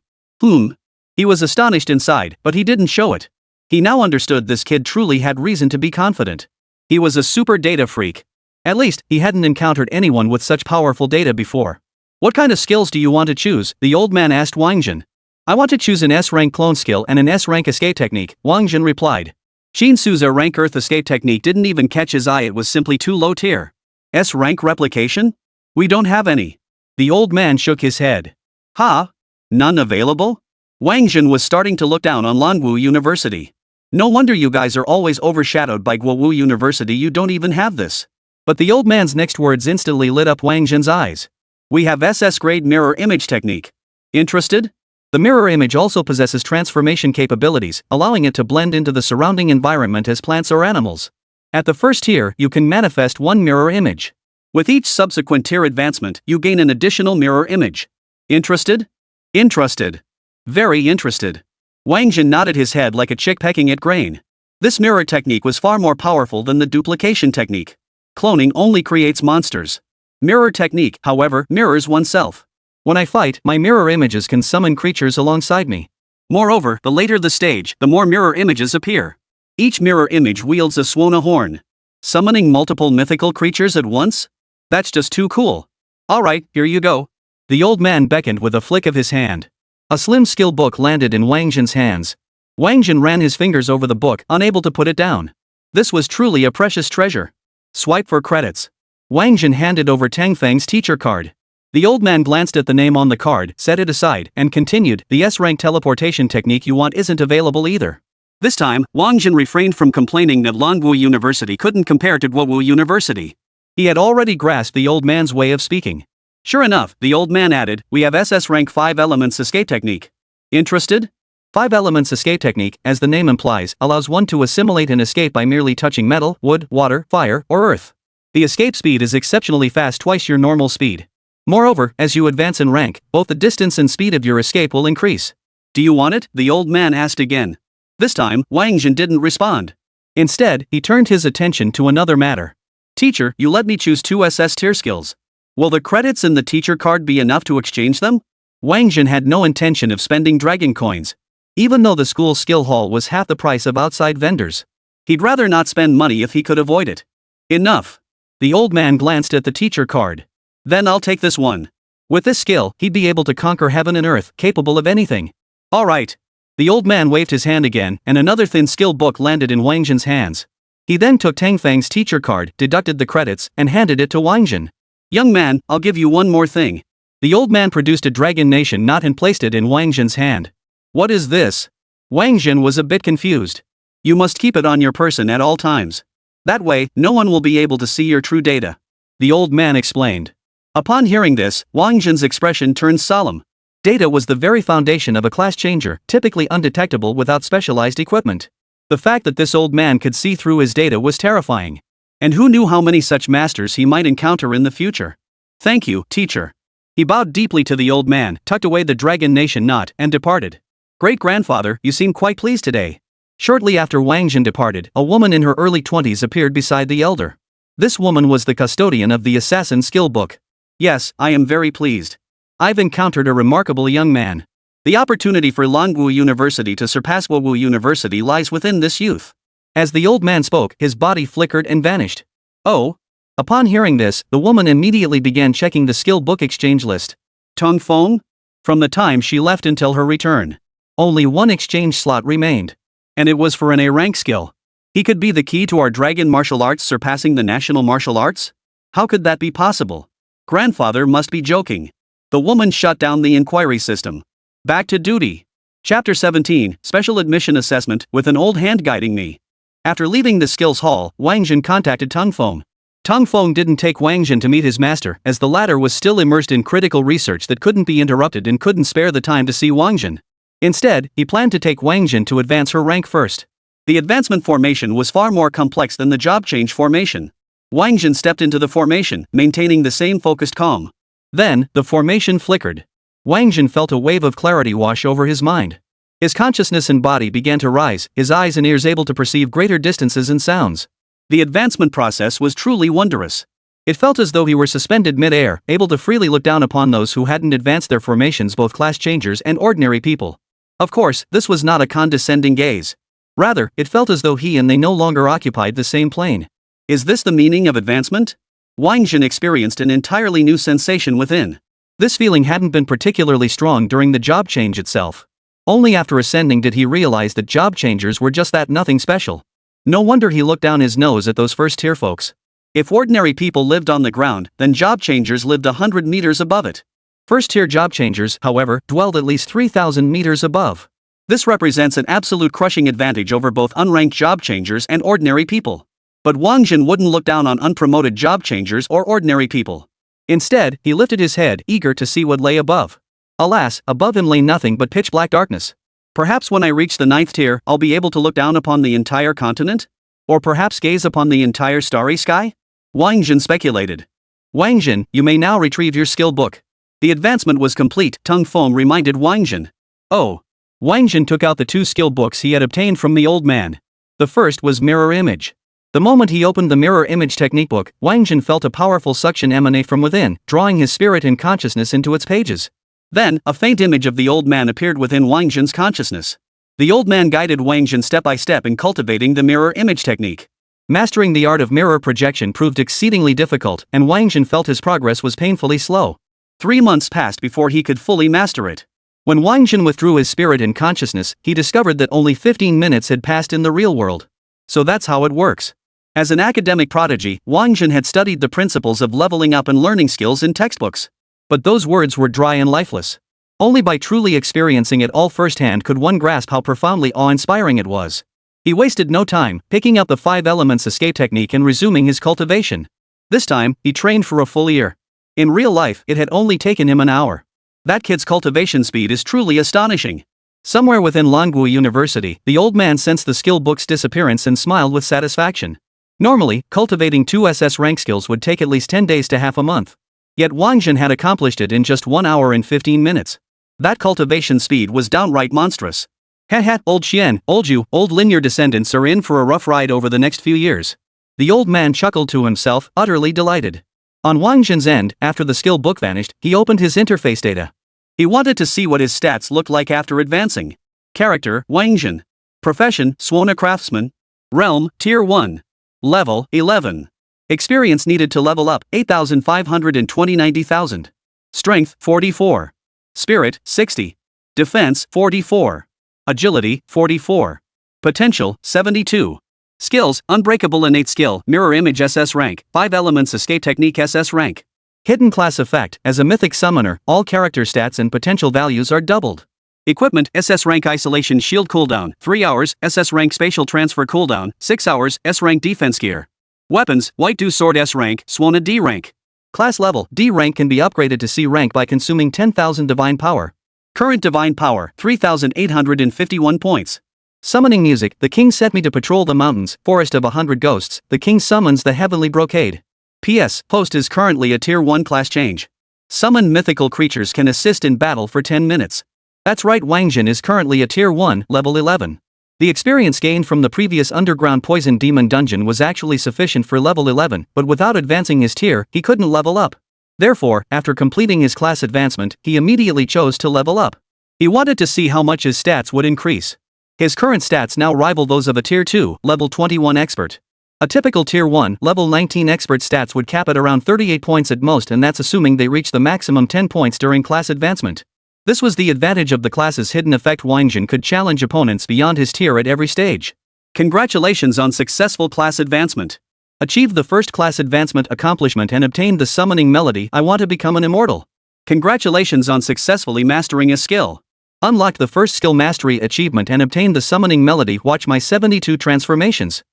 He was astonished inside, but he didn't show it. He now understood this kid truly had reason to be confident. He was a super data freak. At least, he hadn't encountered anyone with such powerful data before. What kind of skills do you want to choose? The old man asked Wáng Zhen. I want to choose an S-rank clone skill and an S-rank escape technique, Wáng Zhen replied. Shin Su's rank Earth escape technique didn't even catch his eye, it was simply too low tier. S-rank replication? We don't have any. The old man shook his head. Ha? None available? Wáng Zhen was starting to look down on Languo University. No wonder you guys are always overshadowed by Guowu University, you don't even have this. But the old man's next words instantly lit up Wáng Zhen's eyes. We have SS grade mirror image technique. Interested? The mirror image also possesses transformation capabilities, allowing it to blend into the surrounding environment as plants or animals. At the first tier, you can manifest one mirror image. With each subsequent tier advancement, you gain an additional mirror image. Interested? Interested. Very interested. Wáng Zhen nodded his head like a chick pecking at grain. This mirror technique was far more powerful than the duplication technique. Cloning only creates monsters. Mirror technique, however, mirrors oneself. When I fight, my mirror images can summon creatures alongside me. Moreover, the later the stage, the more mirror images appear. Each mirror image wields a Suona horn. Summoning multiple mythical creatures at once? That's just too cool. Alright, here you go. The old man beckoned with a flick of his hand. A slim skill book landed in Wáng Zhen's hands. Wáng Zhen ran his fingers over the book, unable to put it down. This was truly a precious treasure. Swipe for credits. Wáng Zhen handed over Tang Feng's teacher card. The old man glanced at the name on the card, set it aside, and continued, the S-rank teleportation technique you want isn't available either. This time, Wáng Zhen refrained from complaining that Longwu University couldn't compare to Duowu University. He had already grasped the old man's way of speaking. Sure enough, the old man added, we have SS rank 5 elements escape technique. Interested? 5 elements escape technique, as the name implies, allows one to assimilate and escape by merely touching metal, wood, water, fire, or earth. The escape speed is exceptionally fast, twice your normal speed. Moreover, as you advance in rank, both the distance and speed of your escape will increase. Do you want it? The old man asked again. This time, Wáng Zhen didn't respond. Instead, he turned his attention to another matter. Teacher, you let me choose 2 SS tier skills. Will the credits in the teacher card be enough to exchange them? Wáng Zhen had no intention of spending dragon coins. Even though the school skill hall was half the price of outside vendors. He'd rather not spend money if he could avoid it. Enough. The old man glanced at the teacher card. Then I'll take this one. With this skill, he'd be able to conquer heaven and earth, capable of anything. Alright. The old man waved his hand again, and another thin skill book landed in Wáng Zhen's hands. He then took Tang Feng's teacher card, deducted the credits, and handed it to Wáng Zhen. Young man, I'll give you one more thing. The old man produced a dragon nation knot and placed it in Wáng Zhen's hand. What is this? Wáng Zhen was a bit confused. You must keep it on your person at all times. That way, no one will be able to see your true data. The old man explained. Upon hearing this, Wáng Zhen's expression turned solemn. Data was the very foundation of a class changer, typically undetectable without specialized equipment. The fact that this old man could see through his data was terrifying. And who knew how many such masters he might encounter in the future? Thank you, teacher. He bowed deeply to the old man, tucked away the Dragon Nation knot, and departed. Great-grandfather, you seem quite pleased today. Shortly after Wáng Zhen departed, a woman in her early 20s appeared beside the elder. This woman was the custodian of the assassin skill book. Yes, I am very pleased. I've encountered a remarkable young man. The opportunity for Longwu University to surpass Duowu University lies within this youth. As the old man spoke, his body flickered and vanished. Oh. Upon hearing this, the woman immediately began checking the skill book exchange list. Tong Feng? From the time she left until her return. Only one exchange slot remained. And it was for an A-rank skill. He could be the key to our dragon martial arts surpassing the national martial arts? How could that be possible? Grandfather must be joking. The woman shut down the inquiry system. Back to duty. Chapter 17, Special Admission Assessment, with an old hand guiding me. After leaving the skills hall, Wáng Zhen contacted Tong Feng. Tong Feng didn't take Wáng Zhen to meet his master, as the latter was still immersed in critical research that couldn't be interrupted and couldn't spare the time to see Wáng Zhen. Instead, he planned to take Wáng Zhen to advance her rank first. The advancement formation was far more complex than the job change formation. Wáng Zhen stepped into the formation, maintaining the same focused calm. Then, the formation flickered. Wáng Zhen felt a wave of clarity wash over his mind. His consciousness and body began to rise, his eyes and ears able to perceive greater distances and sounds. The advancement process was truly wondrous. It felt as though he were suspended mid-air, able to freely look down upon those who hadn't advanced their formations, both class changers and ordinary people. Of course, this was not a condescending gaze. Rather, it felt as though he and they no longer occupied the same plane. Is this the meaning of advancement? Wáng Zhen experienced an entirely new sensation within. This feeling hadn't been particularly strong during the job change itself. Only after ascending did he realize that job changers were just that, nothing special. No wonder he looked down his nose at those first-tier folks. If ordinary people lived on the ground, then job changers lived 100 meters above it. First-tier job changers, however, dwelled at least 3,000 meters above. This represents an absolute crushing advantage over both unranked job changers and ordinary people. But Wáng Zhen wouldn't look down on unpromoted job changers or ordinary people. Instead, he lifted his head, eager to see what lay above. Alas, above him lay nothing but pitch-black darkness. Perhaps when I reach the 9th tier, I'll be able to look down upon the entire continent? Or perhaps gaze upon the entire starry sky? Wáng Zhen speculated. Wáng Zhen, you may now retrieve your skill book. The advancement was complete, Tong Feng reminded Wáng Zhen. Oh. Wáng Zhen took out the 2 skill books he had obtained from the old man. The first was mirror image. The moment he opened the mirror image technique book, Wáng Zhen felt a powerful suction emanate from within, drawing his spirit and consciousness into its pages. Then, a faint image of the old man appeared within Wáng Zhen's consciousness. The old man guided Wáng Zhen step by step in cultivating the mirror image technique. Mastering the art of mirror projection proved exceedingly difficult, and Wáng Zhen felt his progress was painfully slow. 3 months passed before he could fully master it. When Wáng Zhen withdrew his spirit and consciousness, he discovered that only 15 minutes had passed in the real world. So that's how it works. As an academic prodigy, Wáng Zhen had studied the principles of leveling up and learning skills in textbooks. But those words were dry and lifeless. Only by truly experiencing it all firsthand could one grasp how profoundly awe-inspiring it was. He wasted no time, picking up the 5 elements escape technique and resuming his cultivation. This time, he trained for a full year. In real life, it had only taken him an hour. That kid's cultivation speed is truly astonishing. Somewhere within Longwu University, the old man sensed the skill book's disappearance and smiled with satisfaction. Normally, cultivating 2 SS rank skills would take at least 10 days to half a month. Yet Wáng Zhen had accomplished it in just 1 hour and 15 minutes. That cultivation speed was downright monstrous. Heh, old Xian, old you, old Lin, your descendants are in for a rough ride over the next few years. The old man chuckled to himself, utterly delighted. On Wáng Zhen's end, after the skill book vanished, he opened his interface data. He wanted to see what his stats looked like after advancing. Character, Wáng Zhen. Profession, Suona Craftsman. Realm, Tier 1. Level, 11. Experience needed to level up, 8,520 90,000. Strength, 44. Spirit, 60. Defense, 44. Agility, 44. Potential, 72. Skills, Unbreakable Innate Skill, Mirror Image SS Rank, 5 Elements Escape Technique SS Rank. Hidden Class Effect, as a Mythic Summoner, all character stats and potential values are doubled. Equipment, SS Rank Isolation Shield cooldown, 3 hours, SS Rank Spatial Transfer cooldown, 6 hours, S Rank Defense Gear. Weapons, White Dew Sword S Rank, Suona D Rank. Class level, D rank can be upgraded to C rank by consuming 10,000 Divine Power. Current Divine Power, 3,851 points. Summoning music, the king sent me to patrol the mountains, forest of 100 ghosts, the king summons the heavenly brocade. P.S. Host is currently a Tier 1 class change. Summoned mythical creatures can assist in battle for 10 minutes. That's right, Wáng Zhen is currently a Tier 1, level 11. The experience gained from the previous underground poison demon dungeon was actually sufficient for level 11, but without advancing his tier, he couldn't level up. Therefore, after completing his class advancement, he immediately chose to level up. He wanted to see how much his stats would increase. His current stats now rival those of a Tier 2, level 21 expert. A typical Tier 1, level 19 expert stats would cap at around 38 points at most, and that's assuming they reach the maximum 10 points during class advancement. This was the advantage of the class's hidden effect. Wáng Zhen could challenge opponents beyond his tier at every stage. Congratulations on successful class advancement. Achieved the first class advancement accomplishment and obtained the summoning melody I Want to Become an Immortal. Congratulations on successfully mastering a skill. Unlocked the first skill mastery achievement and obtained the summoning melody. Watch my 72 transformations.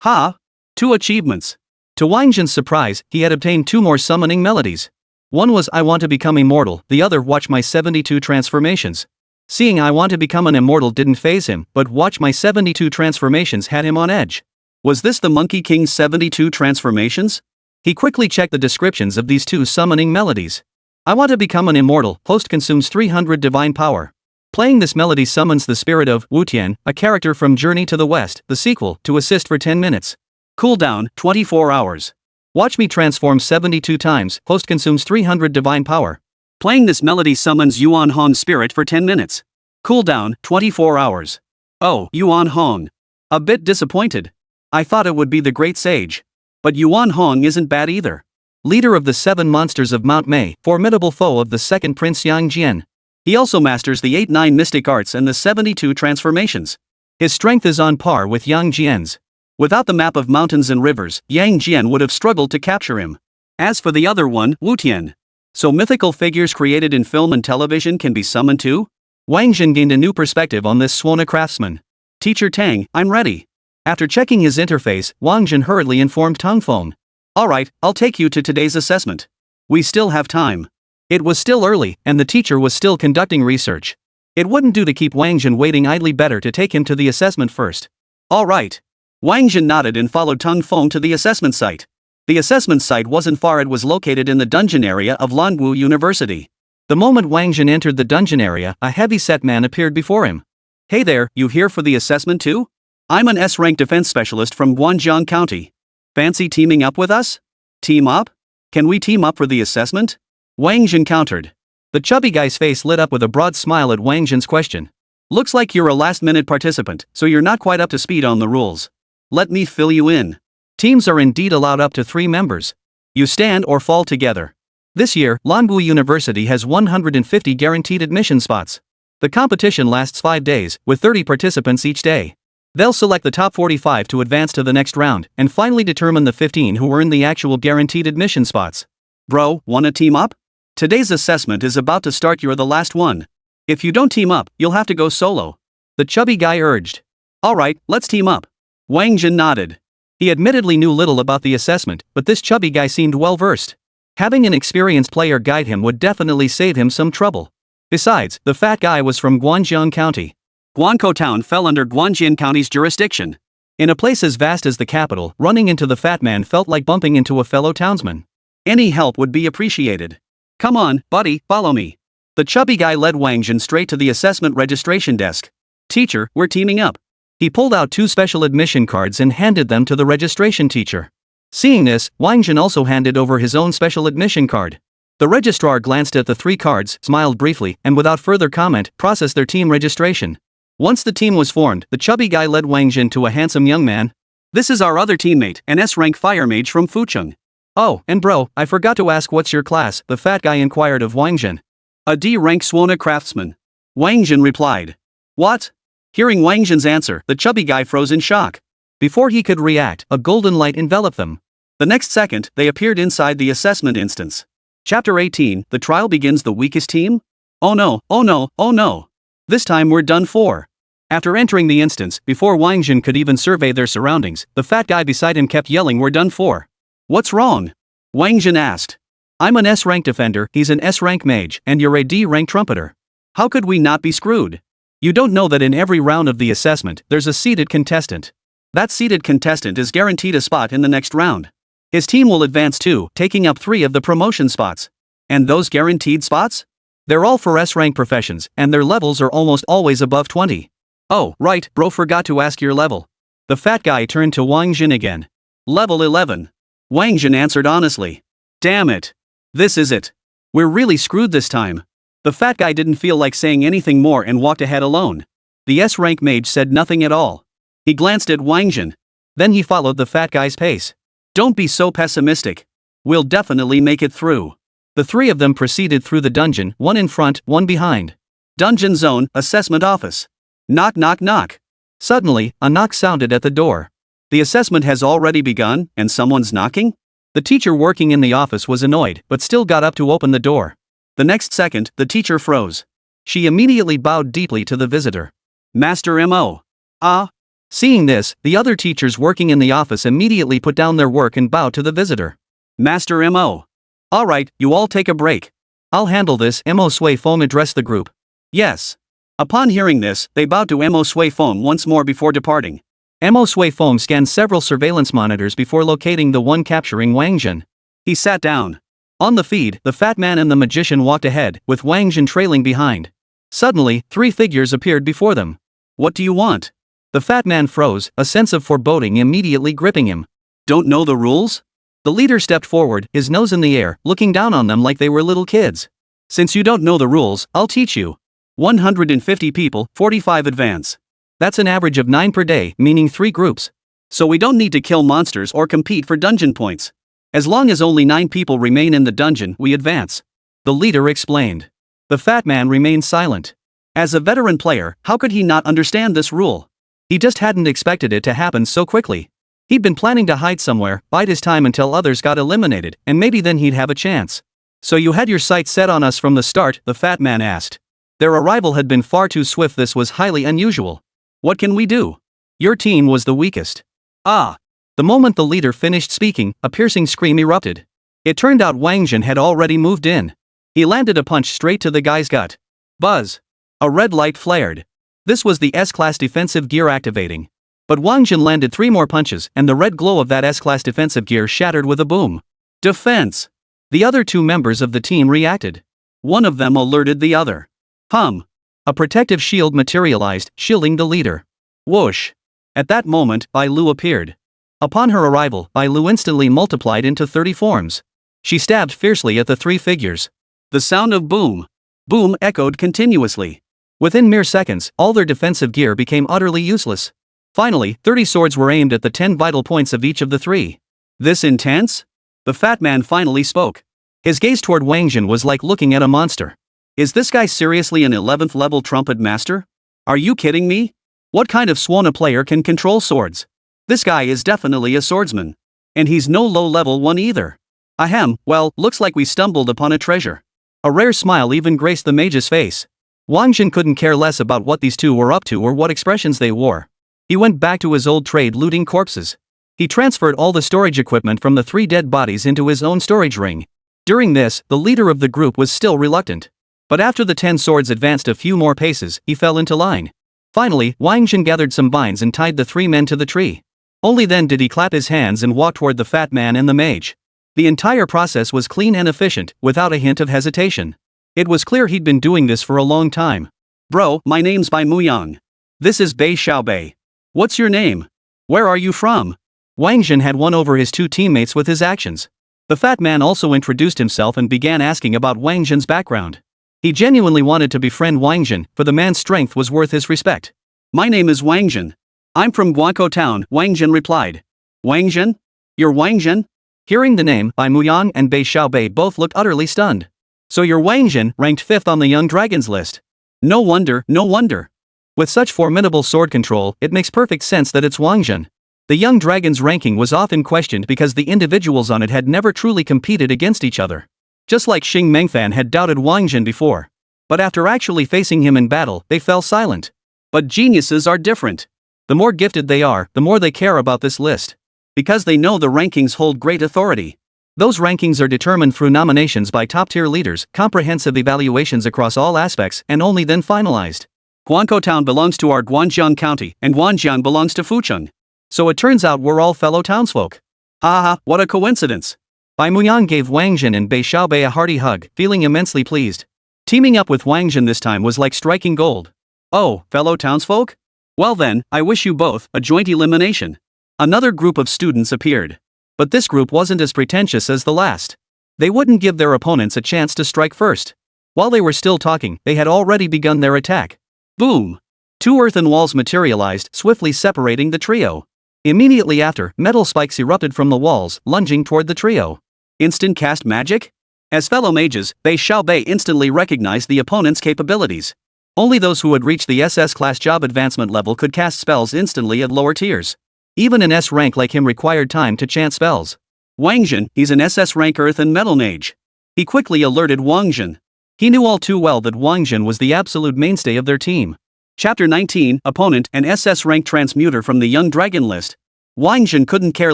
Ha! 2 achievements. To Wáng Zhen's surprise, he had obtained 2 more summoning melodies. One was I Want to Become Immortal, the other Watch My 72 Transformations. Seeing I Want to Become an Immortal didn't faze him, but Watch My 72 Transformations had him on edge. Was this the Monkey King's 72 transformations? He quickly checked the descriptions of these 2 summoning melodies. I Want to Become an Immortal, host consumes 300 Divine Power. Playing this melody summons the spirit of Wu Tian, a character from Journey to the West, the sequel, to assist for 10 minutes. Cooldown, 24 hours. Watch me transform 72 times, host consumes 300 Divine Power. Playing this melody summons Yuan Hong's spirit for 10 minutes. Cooldown, 24 hours. Oh, Yuan Hong. A bit disappointed. I thought it would be the Great Sage. But Yuan Hong isn't bad either. Leader of the 7 monsters of Mount Mei, formidable foe of the second Prince Yang Jian. He also masters the 8-9 mystic arts and the 72 transformations. His strength is on par with Yang Jian's. Without the map of mountains and rivers, Yang Jian would have struggled to capture him. As for the other one, Wu Tian. So mythical figures created in film and television can be summoned too? Wáng Zhen gained a new perspective on this Suona Craftsman. Teacher Tang, I'm ready. After checking his interface, Wáng Zhen hurriedly informed Tang Feng. Alright, I'll take you to today's assessment. We still have time. It was still early, and the teacher was still conducting research. It wouldn't do to keep Wáng Zhen waiting idly, better to take him to the assessment first. Alright. Wáng Zhen nodded and followed Tang Feng to the assessment site. The assessment site wasn't far, it was located in the dungeon area of Longwu University. The moment Wáng Zhen entered the dungeon area, a heavy-set man appeared before him. Hey there, you here for the assessment too? I'm an S-rank defense specialist from Wáng County. Fancy teaming up with us? Team up? Can we team up for the assessment? Wáng Zhen countered. The chubby guy's face lit up with a broad smile at Wáng Zhen's question. Looks like you're a last-minute participant, so you're not quite up to speed on the rules. Let me fill you in. Teams are indeed allowed up to 3 members. You stand or fall together. This year, Lanbu University has 150 guaranteed admission spots. The competition lasts 5 days, with 30 participants each day. They'll select the top 45 to advance to the next round, and finally determine the 15 who earn the actual guaranteed admission spots. Bro, wanna team up? Today's assessment is about to start. You're the last one. If you don't team up, you'll have to go solo. The chubby guy urged. Alright, let's team up. Wáng Zhen nodded. He admittedly knew little about the assessment, but this chubby guy seemed well versed. Having an experienced player guide him would definitely save him some trouble. Besides, the fat guy was from Wáng County. Guangzhou Town fell under Wáng County's jurisdiction. In a place as vast as the capital, running into the fat man felt like bumping into a fellow townsman. Any help would be appreciated. Come on, buddy, follow me. The chubby guy led Wáng Zhen straight to the assessment registration desk. Teacher, we're teaming up. He pulled out 2 special admission cards and handed them to the registration teacher. Seeing this, Wáng Zhen also handed over his own special admission card. The registrar glanced at the 3 cards, smiled briefly, and without further comment, processed their team registration. Once the team was formed, the chubby guy led Wáng Zhen to a handsome young man. This is our other teammate, an S-rank fire mage from Fucheng. Oh, and bro, I forgot to ask what's your class, the fat guy inquired of Wáng Zhen. A D-rank Suona Craftsman. Wáng Zhen replied. What? Hearing Wáng Zhen's answer, the chubby guy froze in shock. Before he could react, a golden light enveloped them. The next second, they appeared inside the assessment instance. Chapter 18, the trial begins. The weakest team? Oh no, oh no, oh no. This time we're done for. After entering the instance, before Wáng Zhen could even survey their surroundings, the fat guy beside him kept yelling, "We're done for." What's wrong? Wáng Zhen asked. I'm an S-rank defender, he's an S-rank mage, and you're a D-rank trumpeter. How could we not be screwed? You don't know that in every round of the assessment, there's a seeded contestant. That seeded contestant is guaranteed a spot in the next round. His team will advance too, taking up 3 of the promotion spots. And those guaranteed spots? They're all for S-rank professions, and their levels are almost always above 20. Oh, right, bro, forgot to ask your level. The fat guy turned to Wáng Zhen again. Level 11. Wáng Zhen answered honestly. Damn it. This is it. We're really screwed this time. The fat guy didn't feel like saying anything more and walked ahead alone. The S-rank mage said nothing at all. He glanced at Wáng Zhen. Then he followed the fat guy's pace. Don't be so pessimistic. We'll definitely make it through. The 3 of them proceeded through the dungeon, one in front, one behind. Dungeon Zone, Assessment Office. Knock knock knock. Suddenly, a knock sounded at the door. The assessment has already begun, and someone's knocking? The teacher working in the office was annoyed, but still got up to open the door. The next second, the teacher froze. She immediately bowed deeply to the visitor. Master M.O. Ah. Seeing this, the other teachers working in the office immediately put down their work and bowed to the visitor. Master M.O. Alright, you all take a break. I'll handle this, M.O. Sui Foam addressed the group. Yes. Upon hearing this, they bowed to M.O. Sui Foam once more before departing. M.O. Sui Foam scanned several surveillance monitors before locating the one capturing Wáng Zhen. He sat down. On the feed, the fat man and the magician walked ahead, with Wáng Zhen trailing behind. Suddenly, 3 figures appeared before them. What do you want? The fat man froze, a sense of foreboding immediately gripping him. Don't know the rules? The leader stepped forward, his nose in the air, looking down on them like they were little kids. Since you don't know the rules, I'll teach you. 150 people, 45 advance. That's an average of 9 per day, meaning 3 groups. So we don't need to kill monsters or compete for dungeon points. As long as only 9 people remain in the dungeon, we advance. The leader explained. The fat man remained silent. As a veteran player, how could he not understand this rule? He just hadn't expected it to happen so quickly. He'd been planning to hide somewhere, bide his time until others got eliminated, and maybe then he'd have a chance. So you had your sights set on us from the start, the fat man asked. Their arrival had been far too swift. This was highly unusual. What can we do? Your team was the weakest. Ah. The moment the leader finished speaking, a piercing scream erupted. It turned out Wáng Zhen had already moved in. He landed a punch straight to the guy's gut. Buzz. A red light flared. This was the S-class defensive gear activating. But Wáng Zhen landed 3 more punches, and the red glow of that S-class defensive gear shattered with a boom. Defense. The other 2 members of the team reacted. One of them alerted the other. A protective shield materialized, shielding the leader. Whoosh. At that moment, Bai Lu appeared. Upon her arrival, Bai Lu instantly multiplied into 30 forms. She stabbed fiercely at the three figures. The sound of boom, boom echoed continuously. Within mere seconds, all their defensive gear became utterly useless. Finally, 30 swords were aimed at the 10 vital points of each of the three. This intense? The fat man finally spoke. His gaze toward Wáng Zhen was like looking at a monster. Is this guy seriously an 11th level trumpet master? Are you kidding me? What kind of Suona player can control swords? This guy is definitely a swordsman. And he's no low level one either. Ahem, well, looks like we stumbled upon a treasure. A rare smile even graced the mage's face. Wáng Zhen couldn't care less about what these two were up to or what expressions they wore. He went back to his old trade looting corpses. He transferred all the storage equipment from the 3 dead bodies into his own storage ring. During this, the leader of the group was still reluctant. But after the 10 swords advanced a few more paces, he fell into line. Finally, Wáng Zhen gathered some vines and tied the 3 men to the tree. Only then did he clap his hands and walk toward the fat man and the mage. The entire process was clean and efficient, without a hint of hesitation. It was clear he'd been doing this for a long time. Bro, my name's Bai Muyang. This is Bei Xiaobei. What's your name? Where are you from? Wáng Zhen had won over his 2 teammates with his actions. The fat man also introduced himself and began asking about Wáng Zhen's background. He genuinely wanted to befriend Wáng Zhen, for the man's strength was worth his respect. My name is Wáng Zhen. I'm from Guangzhou town, Wáng Zhen replied. Wáng Zhen? You're Wáng Zhen? Hearing the name, Bai Muyang and Bei Xiaobei both looked utterly stunned. So you're Wáng Zhen, ranked 5th on the young dragons list. No wonder, no wonder. With such formidable sword control, it makes perfect sense that it's Wáng Zhen. The young dragon's ranking was often questioned because the individuals on it had never truly competed against each other. Just like Xing Mengfan had doubted Wáng Zhen before. But after actually facing him in battle, they fell silent. But geniuses are different. The more gifted they are, the more they care about this list. Because they know the rankings hold great authority. Those rankings are determined through nominations by top-tier leaders, comprehensive evaluations across all aspects, and only then finalized. Guangzhou town belongs to our Guanjiang county, and Guanjiang belongs to Fucheng. So it turns out we're all fellow townsfolk. Haha, what a coincidence. Bai Muyang gave Wáng Zhen and Bei Xiaobei a hearty hug, feeling immensely pleased. Teaming up with Wáng Zhen this time was like striking gold. Oh, fellow townsfolk? Well then, I wish you both a joint elimination. Another group of students appeared. But this group wasn't as pretentious as the last. They wouldn't give their opponents a chance to strike first. While they were still talking, they had already begun their attack. Boom! 2 earthen walls materialized, swiftly separating the trio. Immediately after, metal spikes erupted from the walls, lunging toward the trio. Instant cast magic? As fellow mages, Bei Xiaobei instantly recognized the opponent's capabilities. Only those who had reached the SS class job advancement level could cast spells instantly at lower tiers. Even an S rank like him required time to chant spells. Wáng Zhen, he's an SS rank earth and metal mage. He quickly alerted Wáng Zhen. He knew all too well that Wáng Zhen was the absolute mainstay of their team. Chapter 19, Opponent, an SS rank transmuter from the Young Dragon list. Wáng Zhen couldn't care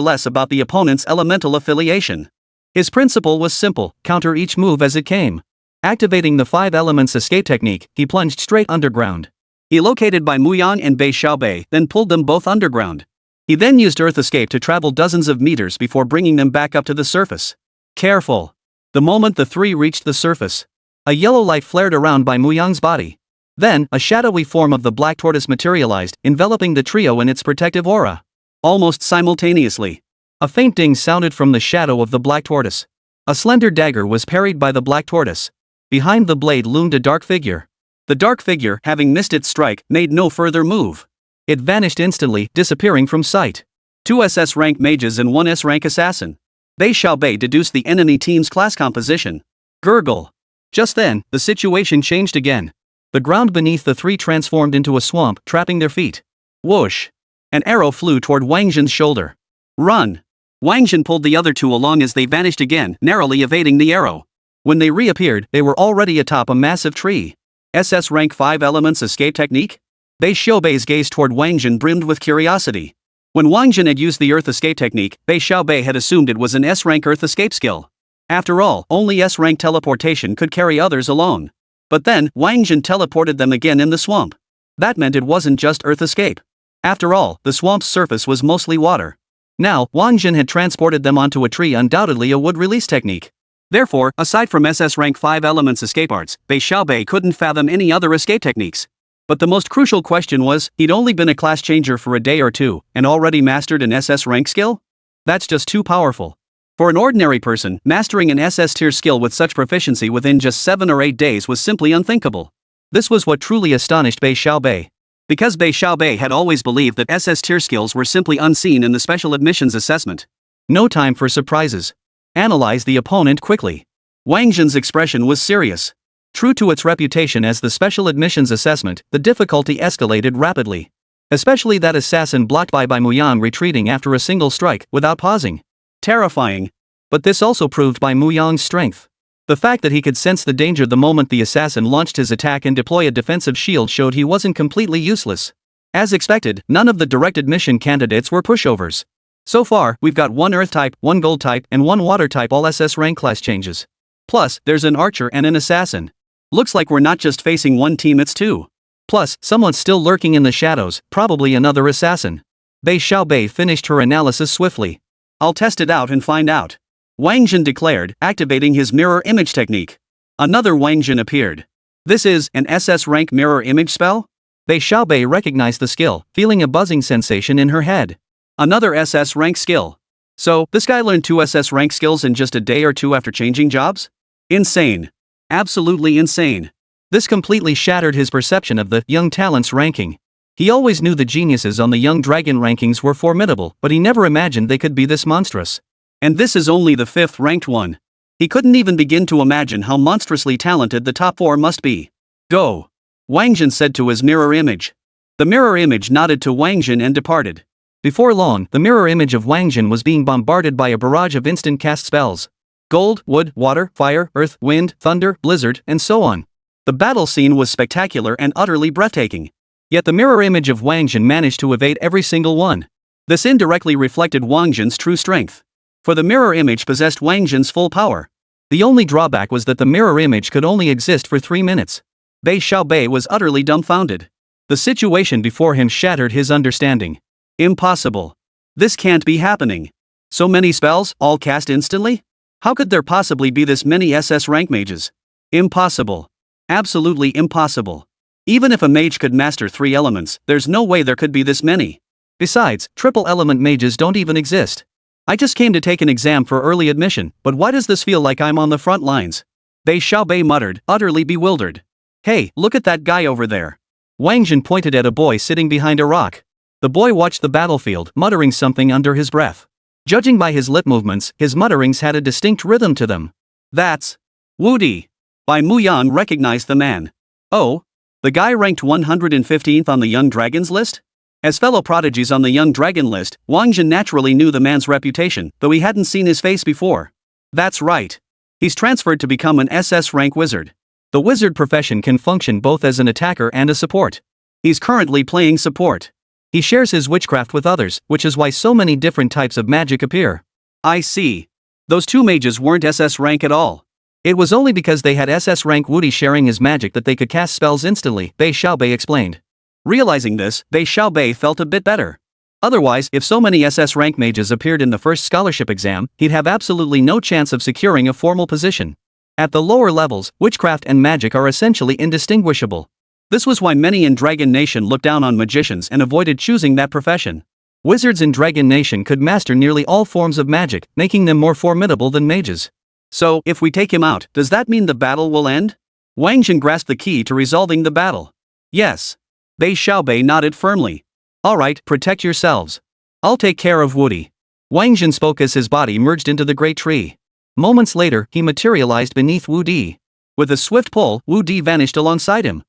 less about the opponent's elemental affiliation. His principle was simple, counter each move as it came. Activating the 5 elements escape technique, he plunged straight underground. He located Bai Muyang and Bei Xiaobei, then pulled them both underground. He then used earth escape to travel dozens of meters before bringing them back up to the surface. Careful. The moment the 3 reached the surface, a yellow light flared around Bai Muyang's body. Then, a shadowy form of the black tortoise materialized, enveloping the trio in its protective aura. Almost simultaneously, a faint ding sounded from the shadow of the black tortoise. A slender dagger was parried by the black tortoise. Behind the blade loomed a dark figure. The dark figure, having missed its strike, made no further move. It vanished instantly, disappearing from sight. 2 SS rank mages and 1 S rank assassin. Bei Xiaobei deduced the enemy team's class composition. Gurgle. Just then, the situation changed again. The ground beneath the 3 transformed into a swamp, trapping their feet. Whoosh! An arrow flew toward Wáng Zhen's shoulder. Run! Wáng Zhen pulled the other 2 along as they vanished again, narrowly evading the arrow. When they reappeared, they were already atop a massive tree. SS rank 5 elements escape technique? Bei Xiaobei's gaze toward Wáng Zhen brimmed with curiosity. When Wáng Zhen had used the earth escape technique, Bei Xiaobei had assumed it was an S rank earth escape skill. After all, only S rank teleportation could carry others alone. But then, Wáng Zhen teleported them again in the swamp. That meant it wasn't just earth escape. After all, the swamp's surface was mostly water. Now, Wáng Zhen had transported them onto a tree, undoubtedly a wood release technique. Therefore, aside from SS rank 5 elements escape arts, Bei Xiaobei couldn't fathom any other escape techniques. But the most crucial question was, he'd only been a class changer for a day or two, and already mastered an SS rank skill? That's just too powerful. For an ordinary person, mastering an SS tier skill with such proficiency within just 7 or 8 days was simply unthinkable. This was what truly astonished Bei Xiaobei. Because Bei Xiaobei had always believed that SS tier skills were simply unseen in the special admissions assessment. No time for surprises. Analyze the opponent quickly. Wáng Zhen's expression was serious. True to its reputation as the special admissions assessment, the difficulty escalated rapidly. Especially that assassin blocked by Muyang retreating after a single strike, without pausing. Terrifying. But this also proved by Muyang's strength. The fact that he could sense the danger the moment the assassin launched his attack and deploy a defensive shield showed he wasn't completely useless. As expected, none of the direct admission candidates were pushovers. So far, we've got 1 Earth type, 1 Gold type, and 1 Water type all SS rank class changes. Plus, there's an archer and an assassin. Looks like we're not just facing one team, it's 2. Plus, someone's still lurking in the shadows, probably another assassin. Bei Xiaobei finished her analysis swiftly. I'll test it out and find out. Wáng Zhen declared, activating his mirror image technique. Another Wáng Zhen appeared. This is an SS rank mirror image spell? Bei Xiaobei recognized the skill, feeling a buzzing sensation in her head. Another SS rank skill. So, this guy learned 2 SS rank skills in just a day or two after changing jobs? Insane. Absolutely insane. This completely shattered his perception of the Young Talents ranking. He always knew the geniuses on the Young Dragon rankings were formidable, but he never imagined they could be this monstrous. And this is only the 5th ranked one. He couldn't even begin to imagine how monstrously talented the top 4 must be. Go. Wáng Zhen said to his mirror image. The mirror image nodded to Wáng Zhen and departed. Before long, the mirror image of Wáng Zhen was being bombarded by a barrage of instant cast spells. Gold, wood, water, fire, earth, wind, thunder, blizzard, and so on. The battle scene was spectacular and utterly breathtaking. Yet the mirror image of Wáng Zhen managed to evade every single one. This indirectly reflected Wáng Zhen's true strength. For the mirror image possessed Wáng Zhen's full power. The only drawback was that the mirror image could only exist for 3 minutes. Bei Xiaobei was utterly dumbfounded. The situation before him shattered his understanding. Impossible. This can't be happening. So many spells, all cast instantly? How could there possibly be this many SS rank mages? Impossible. Absolutely impossible. Even if a mage could master 3 elements, there's no way there could be this many. Besides, triple element mages don't even exist. I just came to take an exam for early admission, but why does this feel like I'm on the front lines? Bei Xiaobei muttered, utterly bewildered. Hey, look at that guy over there. Wáng Zhen pointed at a boy sitting behind a rock. The boy watched the battlefield, muttering something under his breath. Judging by his lip movements, his mutterings had a distinct rhythm to them. That's Wu Di. Bai Muyang recognized the man. Oh, the guy ranked 115th on the Young Dragons list? As fellow prodigies on the Young Dragon list, Wáng Zhen naturally knew the man's reputation, though he hadn't seen his face before. That's right. He's transferred to become an SS rank wizard. The wizard profession can function both as an attacker and a support. He's currently playing support. He shares his witchcraft with others, which is why so many different types of magic appear. I see. Those 2 mages weren't SS rank at all. It was only because they had SS rank Wu Di sharing his magic that they could cast spells instantly, Bei Xiaobei explained. Realizing this, Bei Xiaobei felt a bit better. Otherwise, if so many SS rank mages appeared in the first scholarship exam, he'd have absolutely no chance of securing a formal position. At the lower levels, witchcraft and magic are essentially indistinguishable. This was why many in Dragon Nation looked down on magicians and avoided choosing that profession. Wizards in Dragon Nation could master nearly all forms of magic, making them more formidable than mages. So, if we take him out, does that mean the battle will end? Wáng Zhen grasped the key to resolving the battle. Yes. Bei Xiaobei nodded firmly. Alright, protect yourselves. I'll take care of Wu Di. Wáng Zhen spoke as his body merged into the great tree. Moments later, he materialized beneath Wu Di. With a swift pull, Wu Di vanished alongside him.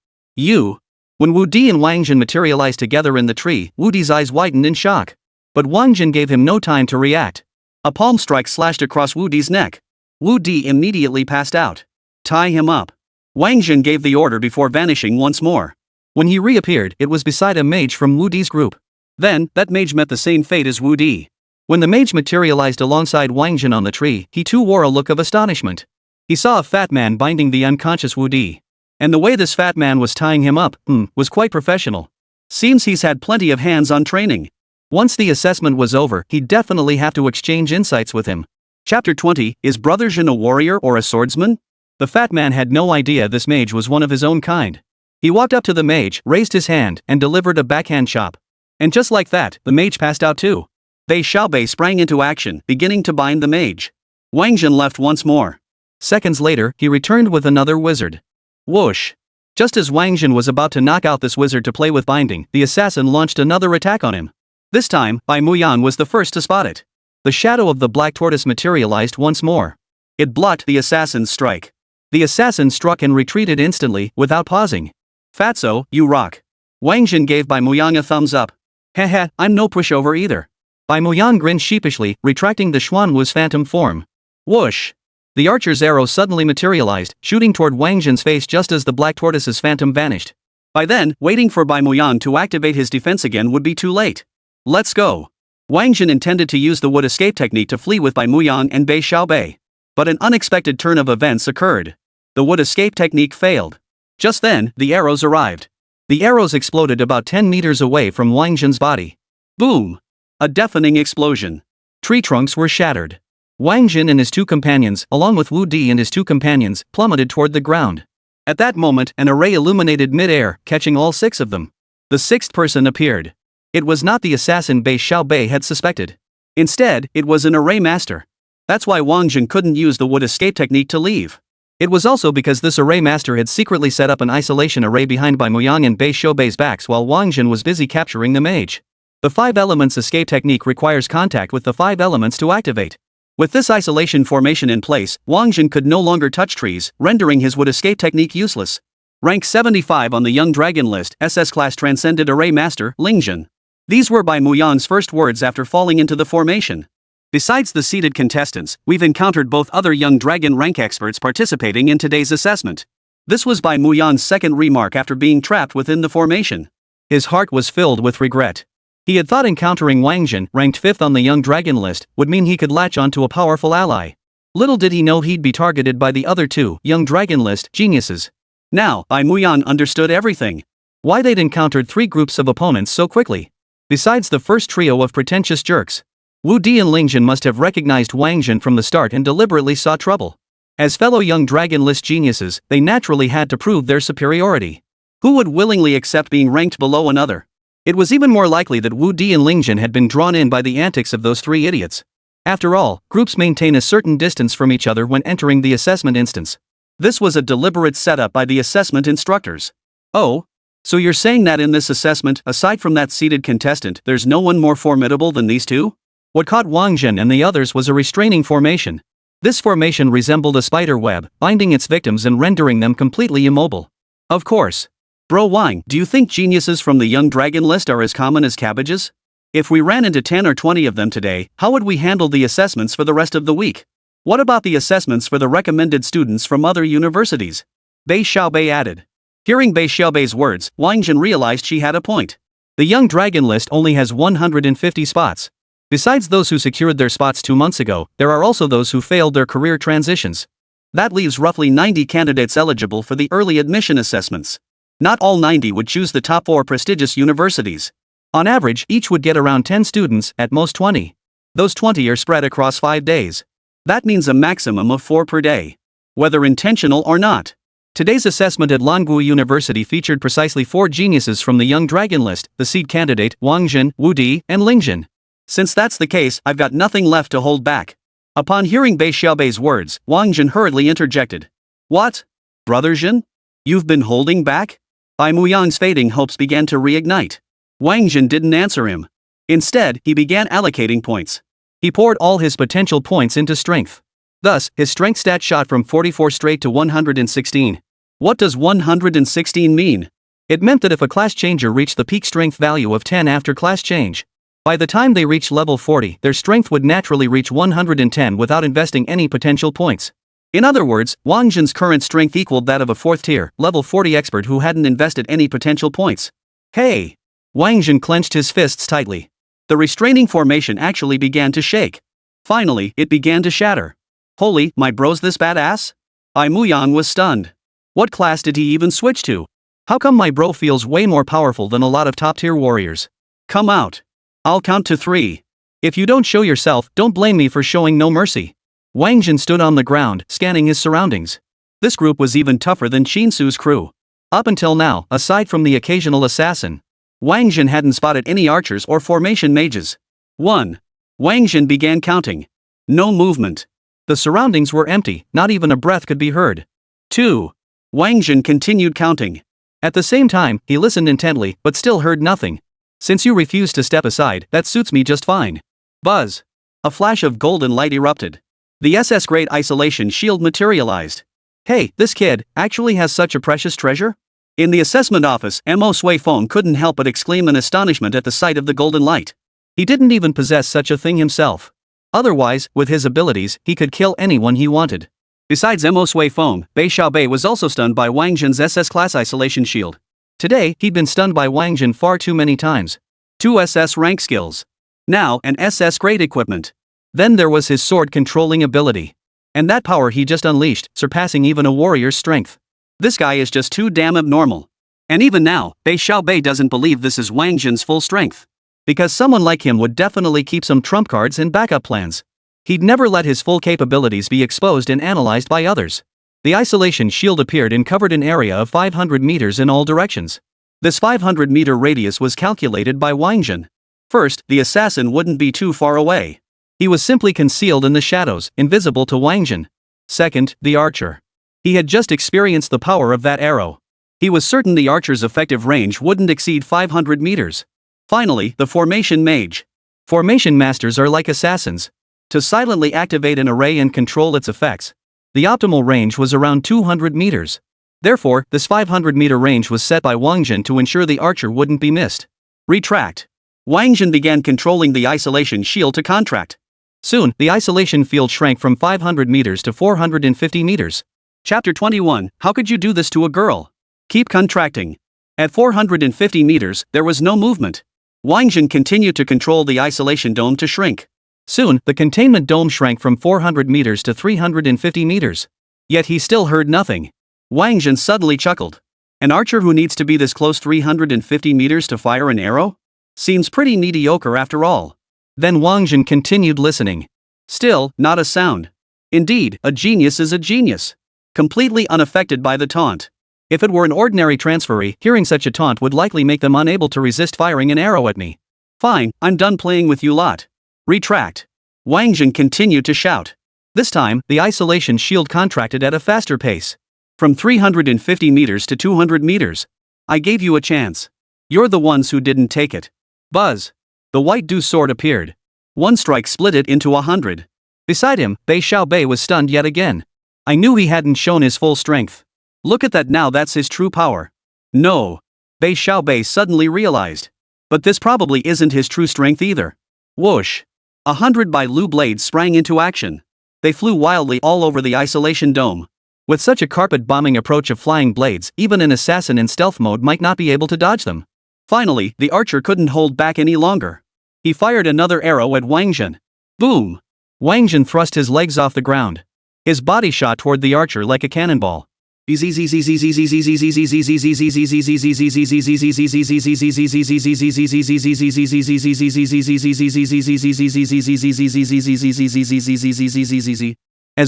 When Wu Di and Wáng Zhen materialized together in the tree, Wu Di's eyes widened in shock. But Wáng Zhen gave him no time to react. A palm strike slashed across Wu Di's neck. Wu Di immediately passed out. Tie him up. Wáng Zhen gave the order before vanishing once more. When he reappeared, it was beside a mage from Wu Di's group. Then, that mage met the same fate as Wu Di. When the mage materialized alongside Wáng Zhen on the tree, he too wore a look of astonishment. He saw a fat man binding the unconscious Wu Di. And the way this fat man was tying him up, was quite professional. Seems he's had plenty of hands-on training. Once the assessment was over, he'd definitely have to exchange insights with him. Chapter 20, is Brother Zhen a warrior or a swordsman? The fat man had no idea this mage was one of his own kind. He walked up to the mage, raised his hand, and delivered a backhand chop. And just like that, the mage passed out too. Bei Xiaobei sprang into action, beginning to bind the mage. Wáng Zhen left once more. Seconds later, he returned with another wizard. Whoosh! Just as Wáng Zhen was about to knock out this wizard to play with binding, the assassin launched another attack on him. This time, Bai Muyang was the first to spot it. The shadow of the black tortoise materialized once more. It blocked the assassin's strike. The assassin struck and retreated instantly, without pausing. Fatso, you rock. Wáng Zhen gave Bai Muyang a thumbs up. Heh, I'm no pushover either. Bai Muyang grinned sheepishly, retracting the Xuanwu's phantom form. Whoosh! The archer's arrow suddenly materialized, shooting toward Wáng Zhen's face just as the black tortoise's phantom vanished. By then, waiting for Bai Muyang to activate his defense again would be too late. Let's go. Wáng Zhen intended to use the wood escape technique to flee with Bai Muyang and Bei Xiaobei. But an unexpected turn of events occurred. The wood escape technique failed. Just then, the arrows arrived. The arrows exploded about 10 meters away from Wáng Zhen's body. Boom! A deafening explosion. Tree trunks were shattered. Wáng Zhen and his two companions, along with Wu Di and his two companions, plummeted toward the ground. At that moment, an array illuminated mid-air, catching all 6 of them. The 6th person appeared. It was not the assassin Bei Xiaobei had suspected. Instead, it was an array master. That's why Wáng Zhen couldn't use the wood escape technique to leave. It was also because this array master had secretly set up an isolation array behind Bai Muyang and Bei Xiaobei's backs while Wáng Zhen was busy capturing the mage. The 5 elements escape technique requires contact with the 5 elements to activate. With this isolation formation in place, Wáng Zhen could no longer touch trees, rendering his wood escape technique useless. Rank 75 on the Young Dragon list, SS Class Transcended Array Master, Lingzhen. These were Bai Muyang's first words after falling into the formation. Besides the seated contestants, we've encountered both other Young Dragon rank experts participating in today's assessment. This was Bai Muyang's second remark after being trapped within the formation. His heart was filled with regret. He had thought encountering Wáng Zhen, ranked 5th on the Young Dragon list, would mean he could latch onto a powerful ally. Little did he know he'd be targeted by the other 2 Young Dragon list geniuses. Now, Bai Muyang understood everything. Why they'd encountered 3 groups of opponents so quickly. Besides the first trio of pretentious jerks, Wu Di and Lingzhen must have recognized Wáng Zhen from the start and deliberately sought trouble. As fellow Young Dragon list geniuses, they naturally had to prove their superiority. Who would willingly accept being ranked below another? It was even more likely that Wu Di and Lingzhen had been drawn in by the antics of those 3 idiots. After all, groups maintain a certain distance from each other when entering the assessment instance. This was a deliberate setup by the assessment instructors. Oh? So you're saying that in this assessment, aside from that seated contestant, there's no one more formidable than these 2? What caught Wáng Zhen and the others was a restraining formation. This formation resembled a spider web, binding its victims and rendering them completely immobile. Of course. Bro Wang, do you think geniuses from the Young Dragon list are as common as cabbages? If we ran into 10 or 20 of them today, how would we handle the assessments for the rest of the week? What about the assessments for the recommended students from other universities? Bei Xiaobei added. Hearing Bei Xiaobei's words, Wáng Zhen realized she had a point. The Young Dragon list only has 150 spots. Besides those who secured their spots 2 months ago, there are also those who failed their career transitions. That leaves roughly 90 candidates eligible for the early admission assessments. Not all 90 would choose the top 4 prestigious universities. On average, each would get around 10 students, at most 20. Those 20 are spread across 5 days. That means a maximum of 4 per day. Whether intentional or not. Today's assessment at Langui University featured precisely 4 geniuses from the Young Dragon list, the seed candidate, Wáng Zhen, Wu Di, and Lingzhen. Since that's the case, I've got nothing left to hold back. Upon hearing Bei Xiaobei's words, Wáng Zhen hurriedly interjected. What? Brother Zhen? You've been holding back? Bai Muyang's fading hopes began to reignite. Wáng Zhen didn't answer him. Instead, he began allocating points. He poured all his potential points into strength. Thus, his strength stat shot from 44 straight to 116. What does 116 mean? It meant that if a class changer reached the peak strength value of 10 after class change, by the time they reached level 40, their strength would naturally reach 110 without investing any potential points. In other words, Wáng Zhen's current strength equaled that of a 4th tier, level 40 expert who hadn't invested any potential points. Hey! Wáng Zhen clenched his fists tightly. The restraining formation actually began to shake. Finally, it began to shatter. Holy, my bro's this badass? Bai Muyang was stunned. What class did he even switch to? How come my bro feels way more powerful than a lot of top-tier warriors? Come out. I'll count to 3. If you don't show yourself, don't blame me for showing no mercy. Wáng Zhen stood on the ground, scanning his surroundings. This group was even tougher than Qin Su's crew. Up until now, aside from the occasional assassin, Wáng Zhen hadn't spotted any archers or formation mages. 1. Wáng Zhen began counting. No movement. the surroundings were empty, not even a breath could be heard. 2. Wáng Zhen continued counting. At the same time, he listened intently, but still heard nothing. Since you refuse to step aside, that suits me just fine. Buzz. A flash of golden light erupted. The SS Great Isolation Shield materialized. Hey, this kid actually has such a precious treasure? In the assessment office, Mo Sui Fong couldn't help but exclaim in astonishment at the sight of the golden light. He didn't even possess such a thing himself. Otherwise, with his abilities, he could kill anyone he wanted. Besides Mo Sui Fong, Bei Xiaobei was also stunned by Wáng Zhen's SS Class Isolation Shield. Today, he'd been stunned by Wáng Zhen far too many times. 2 SS rank skills. Now, an SS grade equipment. Then there was his sword controlling ability. And that power he just unleashed, surpassing even a warrior's strength. This guy is just too damn abnormal. And even now, Bei Xiaobei doesn't believe this is Wáng Zhen's full strength. Because someone like him would definitely keep some trump cards and backup plans. He'd never let his full capabilities be exposed and analyzed by others. The isolation shield appeared and covered an area of 500 meters in all directions. This 500-meter radius was calculated by Wáng Zhen. First, the assassin wouldn't be too far away. He was simply concealed in the shadows, invisible to Wáng Zhen. Second, the archer. He had just experienced the power of that arrow. He was certain the archer's effective range wouldn't exceed 500 meters. Finally, the formation mage. Formation masters are like assassins. To silently activate an array and control its effects, the optimal range was around 200 meters. Therefore, this 500-meter range was set by Wáng Zhen to ensure the archer wouldn't be missed. Retract. Wáng Zhen began controlling the isolation shield to contract. Soon, the isolation field shrank from 500 meters to 450 meters. Chapter 21, How could you do this to a girl? Keep contracting. At 450 meters, there was no movement. Wáng Zhen continued to control the isolation dome to shrink. Soon, the containment dome shrank from 400 meters to 350 meters. Yet he still heard nothing. Wáng Zhen suddenly chuckled. An archer who needs to be this close 350 meters to fire an arrow? Seems pretty mediocre after all. Then Wáng Zhen continued listening. Still, not a sound. Indeed, a genius is a genius. Completely unaffected by the taunt. If it were an ordinary transferee, hearing such a taunt would likely make them unable to resist firing an arrow at me. Fine, I'm done playing with you lot. Retract. Wáng Zhen continued to shout. This time, the isolation shield contracted at a faster pace. From 350 meters to 200 meters. I gave you a chance. You're the ones who didn't take it. Buzz. The white Du sword appeared. One strike split it into 100. Beside him, Bei Xiaobei was stunned yet again. I knew he hadn't shown his full strength. Look at that now, that's his true power. No. Bei Xiaobei suddenly realized. But this probably isn't his true strength either. Whoosh. 100 Bai Lu blades sprang into action. They flew wildly all over the isolation dome. With such a carpet-bombing approach of flying blades, even an assassin in stealth mode might not be able to dodge them. Finally, the archer couldn't hold back any longer. He fired another arrow at Wáng Zhen. Boom! Wáng Zhen thrust his legs off the ground. His body shot toward the archer like a cannonball. As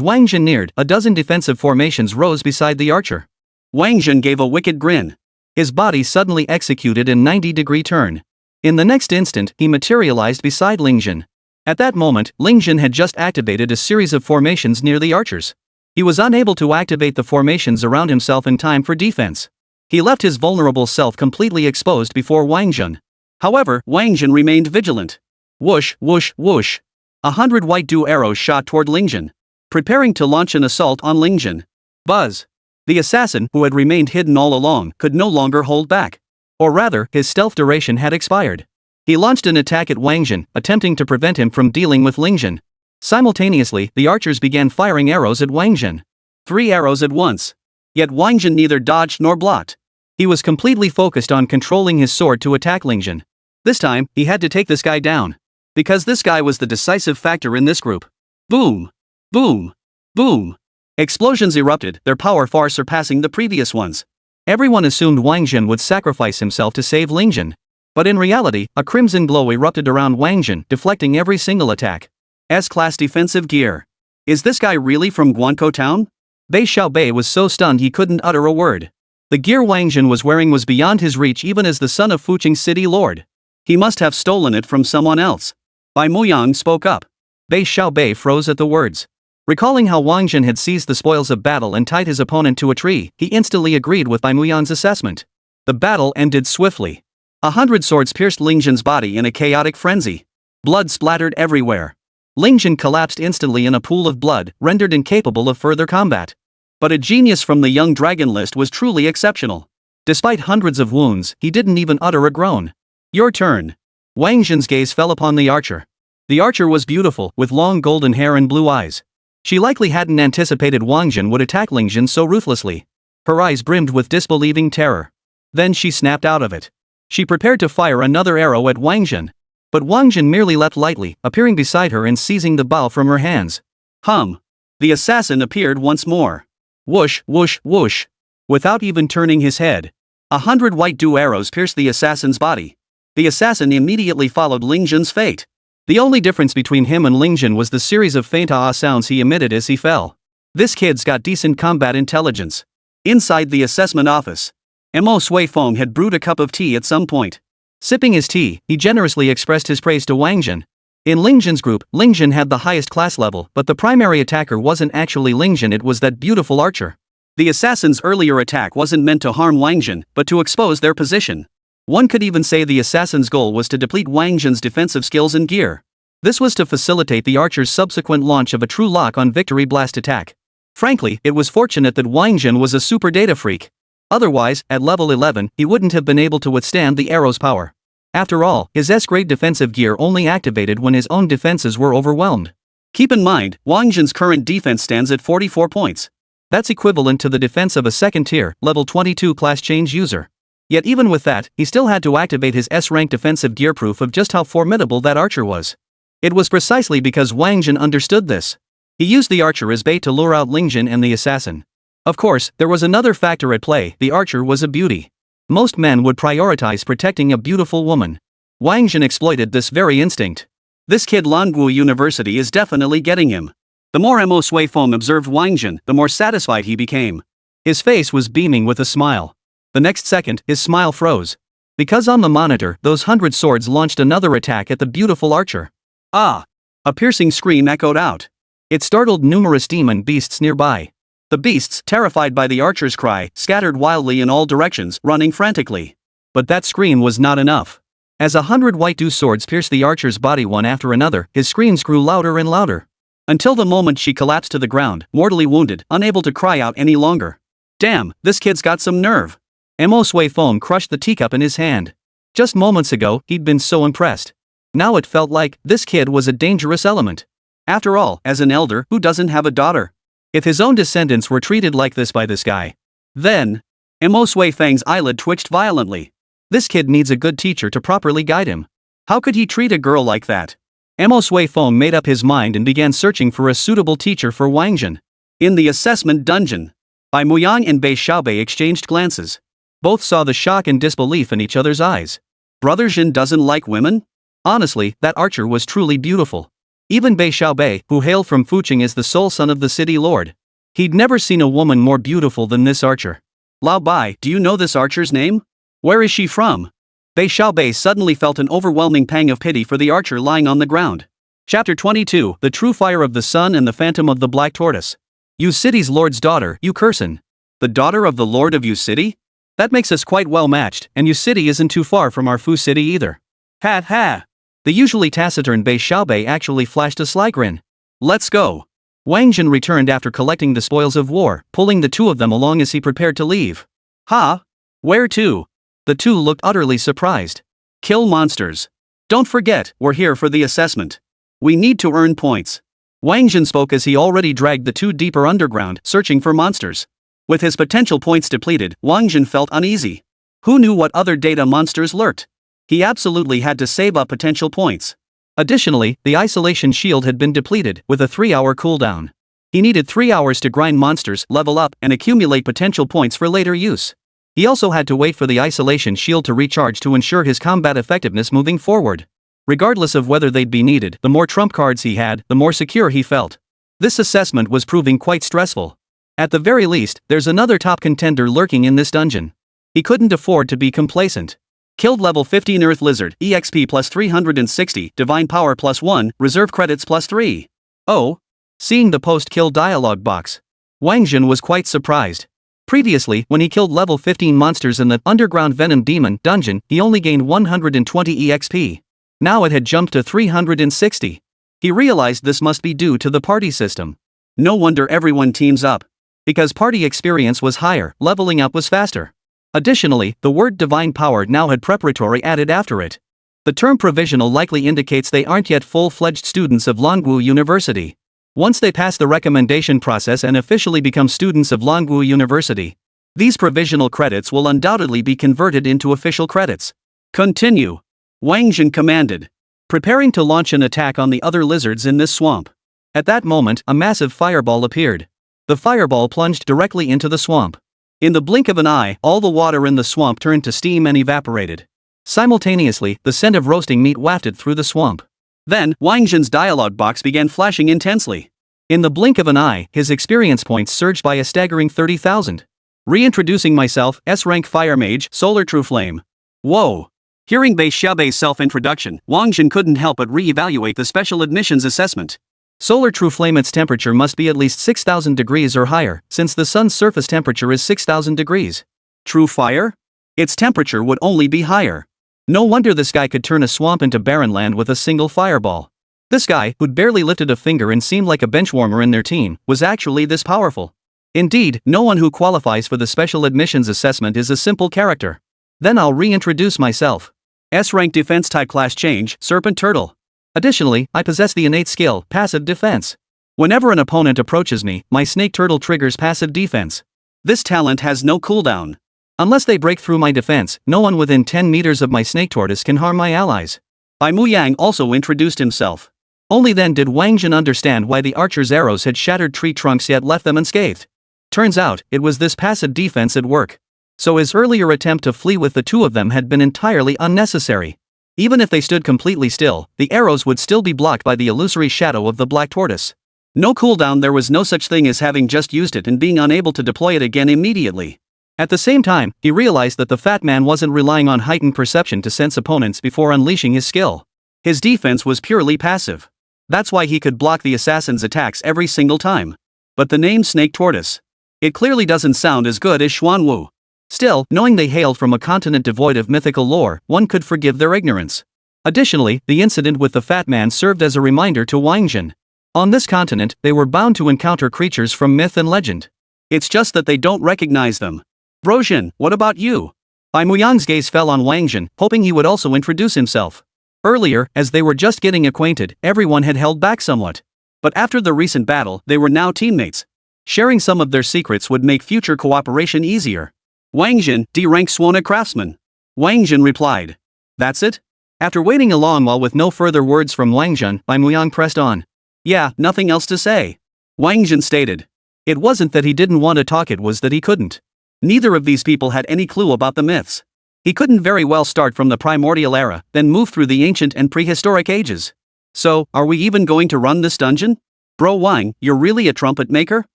Wáng Zhen neared, a dozen defensive formations rose beside the archer. Wáng Zhen gave a wicked grin. His body suddenly executed a 90-degree turn. In the next instant, he materialized beside Ling Zhen. At that moment, Ling Zhen had just activated a series of formations near the archers. He was unable to activate the formations around himself in time for defense. He left his vulnerable self completely exposed before Wáng Zhen. However, Wáng Zhen remained vigilant. Whoosh, whoosh, whoosh. 100 white Du arrows shot toward Ling Zhen, preparing to launch an assault on Ling Zhen. Buzz. The assassin, who had remained hidden all along, could no longer hold back. Or rather, his stealth duration had expired. He launched an attack at Wáng Zhen, attempting to prevent him from dealing with Ling Zhen. Simultaneously, the archers began firing arrows at Wáng Zhen. 3 arrows at once. Yet Wáng Zhen neither dodged nor blocked. He was completely focused on controlling his sword to attack Ling Zhen. This time, he had to take this guy down. Because this guy was the decisive factor in this group. Boom! Boom! Boom! Explosions erupted, their power far surpassing the previous ones. Everyone assumed Wáng Zhen would sacrifice himself to save Ling Zhen. But in reality, a crimson glow erupted around Wáng Zhen, deflecting every single attack. S-class defensive gear. Is this guy really from Guangzhou town? Bei Xiaobei was so stunned he couldn't utter a word. The gear Wáng Zhen was wearing was beyond his reach even as the son of Fuching's city lord. He must have stolen it from someone else. Bai Muyang spoke up. Bei Xiaobei froze at the words. Recalling how Wáng Zhen had seized the spoils of battle and tied his opponent to a tree, he instantly agreed with Bai Muyang's assessment. The battle ended swiftly. 100 swords pierced Ling Zhen's body in a chaotic frenzy. Blood splattered everywhere. Ling Zhen collapsed instantly in a pool of blood, rendered incapable of further combat. But a genius from the young dragon list was truly exceptional. Despite hundreds of wounds, he didn't even utter a groan. Your turn. Wáng Zhen's gaze fell upon the archer. The archer was beautiful, with long golden hair and blue eyes. She likely hadn't anticipated Wáng Zhen would attack Ling Zhen so ruthlessly. Her eyes brimmed with disbelieving terror. Then she snapped out of it. She prepared to fire another arrow at Wáng Zhen. But Wáng Zhen merely leapt lightly, appearing beside her and seizing the bow from her hands. The assassin appeared once more. Whoosh, whoosh, whoosh. Without even turning his head, 100 white dew arrows pierced the assassin's body. The assassin immediately followed Ling Zhen's fate. The only difference between him and Ling Zhen was the series of faint ah sounds he emitted as he fell. This kid's got decent combat intelligence. Inside the assessment office, Mo Sui Fong had brewed a cup of tea at some point. Sipping his tea, he generously expressed his praise to Wáng Zhen. In Ling Zhen's group, Ling Zhen had the highest class level, but the primary attacker wasn't actually Ling Zhen, it was that beautiful archer. The assassin's earlier attack wasn't meant to harm Wáng Zhen, but to expose their position. One could even say the assassin's goal was to deplete Wáng Zhen's defensive skills and gear. This was to facilitate the archer's subsequent launch of a true lock-on victory blast attack. Frankly, it was fortunate that Wáng Zhen was a super data freak. Otherwise, at level 11, he wouldn't have been able to withstand the arrow's power. After all, his S-grade defensive gear only activated when his own defenses were overwhelmed. Keep in mind, Wáng Zhen's current defense stands at 44 points. That's equivalent to the defense of a second-tier, level 22 class change user. Yet even with that, he still had to activate his S-rank defensive gear, proof of just how formidable that archer was. It was precisely because Wáng Zhen understood this. He used the archer as bait to lure out Ling Zhen and the assassin. Of course, there was another factor at play: the archer was a beauty. Most men would prioritize protecting a beautiful woman. Wáng Zhen exploited this very instinct. This kid Languo University is definitely getting him. The more Mo Sui Fong observed Wáng Zhen, the more satisfied he became. His face was beaming with a smile. The next second, his smile froze. Because on the monitor, those 100 swords launched another attack at the beautiful archer. Ah! A piercing scream echoed out. It startled numerous demon beasts nearby. The beasts, terrified by the archer's cry, scattered wildly in all directions, running frantically. But that scream was not enough. As 100 white dew swords pierced the archer's body one after another, his screams grew louder and louder. Until the moment she collapsed to the ground, mortally wounded, unable to cry out any longer. Damn, this kid's got some nerve. Mo Sui Fong crushed the teacup in his hand. Just moments ago, he'd been so impressed. Now it felt like this kid was a dangerous element. After all, as an elder, who doesn't have a daughter? If his own descendants were treated like this by this guy, then Mo Sui Fang's eyelid twitched violently. This kid needs a good teacher to properly guide him. How could he treat a girl like that? Mo Sui Fong made up his mind and began searching for a suitable teacher for Wáng Zhen. In the assessment dungeon, Bai Muyang and Bei Xiaobei exchanged glances. Both saw the shock and disbelief in each other's eyes. Brother Zhen doesn't like women? Honestly, that archer was truly beautiful. Even Bei Xiaobei, who hailed from Fuching as the sole son of the city lord. He'd never seen a woman more beautiful than this archer. Lao Bai, do you know this archer's name? Where is she from? Bei Xiaobei suddenly felt an overwhelming pang of pity for the archer lying on the ground. Chapter 22, The True Fire of the Sun and the Phantom of the Black Tortoise. Yu City's lord's daughter, Yu Kursen. The daughter of the lord of Yu City? That makes us quite well matched, and Yu City isn't too far from our Fu City either. Ha ha! The usually taciturn Bei Xiaobei actually flashed a sly grin. Let's go. Wáng Zhen returned after collecting the spoils of war, pulling the two of them along as he prepared to leave. Ha? Where to? The two looked utterly surprised. Kill monsters. Don't forget, we're here for the assessment. We need to earn points. Wáng Zhen spoke as he already dragged the two deeper underground, searching for monsters. With his potential points depleted, Wáng Zhen felt uneasy. Who knew what other data monsters lurked? He absolutely had to save up potential points. Additionally, the isolation shield had been depleted, with a 3-hour cooldown. He needed 3 hours to grind monsters, level up, and accumulate potential points for later use. He also had to wait for the isolation shield to recharge to ensure his combat effectiveness moving forward. Regardless of whether they'd be needed, the more trump cards he had, the more secure he felt. This assessment was proving quite stressful. At the very least, there's another top contender lurking in this dungeon. He couldn't afford to be complacent. Killed level 15 Earth Lizard, EXP plus 360, Divine Power plus 1, Reserve Credits plus 3. Oh? Seeing the post-kill dialogue box, Wáng Zhen was quite surprised. Previously, when he killed level 15 monsters in the Underground Venom Demon dungeon, he only gained 120 EXP. Now it had jumped to 360. He realized this must be due to the party system. No wonder everyone teams up. Because party experience was higher, leveling up was faster. Additionally, the word divine power now had preparatory added after it. The term provisional likely indicates they aren't yet full-fledged students of Longwu University. Once they pass the recommendation process and officially become students of Longwu University, these provisional credits will undoubtedly be converted into official credits. Continue. Wáng Zhen commanded, preparing to launch an attack on the other lizards in this swamp. At that moment, a massive fireball appeared. The fireball plunged directly into the swamp. In the blink of an eye, all the water in the swamp turned to steam and evaporated. Simultaneously, the scent of roasting meat wafted through the swamp. Then, Wáng Zhen's dialogue box began flashing intensely. In the blink of an eye, his experience points surged by a staggering 30,000. Reintroducing myself, S-rank fire mage, Solar True Flame. Whoa! Hearing Bei Xiaobei's self-introduction, Wáng Zhen couldn't help but re-evaluate the special admissions assessment. Solar True Flame, its temperature must be at least 6,000 degrees or higher, since the sun's surface temperature is 6,000 degrees. True fire? Its temperature would only be higher. No wonder this guy could turn a swamp into barren land with a single fireball. This guy, who'd barely lifted a finger and seemed like a benchwarmer in their team, was actually this powerful. Indeed, no one who qualifies for the special admissions assessment is a simple character. Then I'll reintroduce myself. S-rank defense type class change, Serpent Turtle. Additionally, I possess the innate skill, Passive Defense. Whenever an opponent approaches me, my Snake Turtle triggers Passive Defense. This talent has no cooldown. Unless they break through my defense, no one within 10 meters of my Snake Tortoise can harm my allies. Bai Muyang also introduced himself. Only then did Wáng Zhen understand why the archer's arrows had shattered tree trunks yet left them unscathed. Turns out, it was this passive defense at work. So his earlier attempt to flee with the two of them had been entirely unnecessary. Even if they stood completely still, the arrows would still be blocked by the illusory shadow of the black tortoise. No cooldown. There was no such thing as having just used it and being unable to deploy it again immediately. At the same time, he realized that the fat man wasn't relying on heightened perception to sense opponents before unleashing his skill. His defense was purely passive. That's why he could block the assassin's attacks every single time. But the name Snake Tortoise, it clearly doesn't sound as good as Xuanwu. Still, knowing they hailed from a continent devoid of mythical lore, one could forgive their ignorance. Additionally, the incident with the fat man served as a reminder to Wáng Zhen. On this continent, they were bound to encounter creatures from myth and legend. It's just that they don't recognize them. Bro Zhen, what about you? Bai Muyang's gaze fell on Wáng Zhen, hoping he would also introduce himself. Earlier, as they were just getting acquainted, everyone had held back somewhat. But after the recent battle, they were now teammates. Sharing some of their secrets would make future cooperation easier. Wáng Zhen, D-rank Suona Craftsman. Wáng Zhen replied. That's it? After waiting a long while with no further words from Wáng Zhen, Bai Muyang pressed on. Yeah, nothing else to say. Wáng Zhen stated. It wasn't that he didn't want to talk, it was that he couldn't. Neither of these people had any clue about the myths. He couldn't very well start from the primordial era, then move through the ancient and prehistoric ages. So, are we even going to run this dungeon? Bro Wang, you're really a trumpet maker?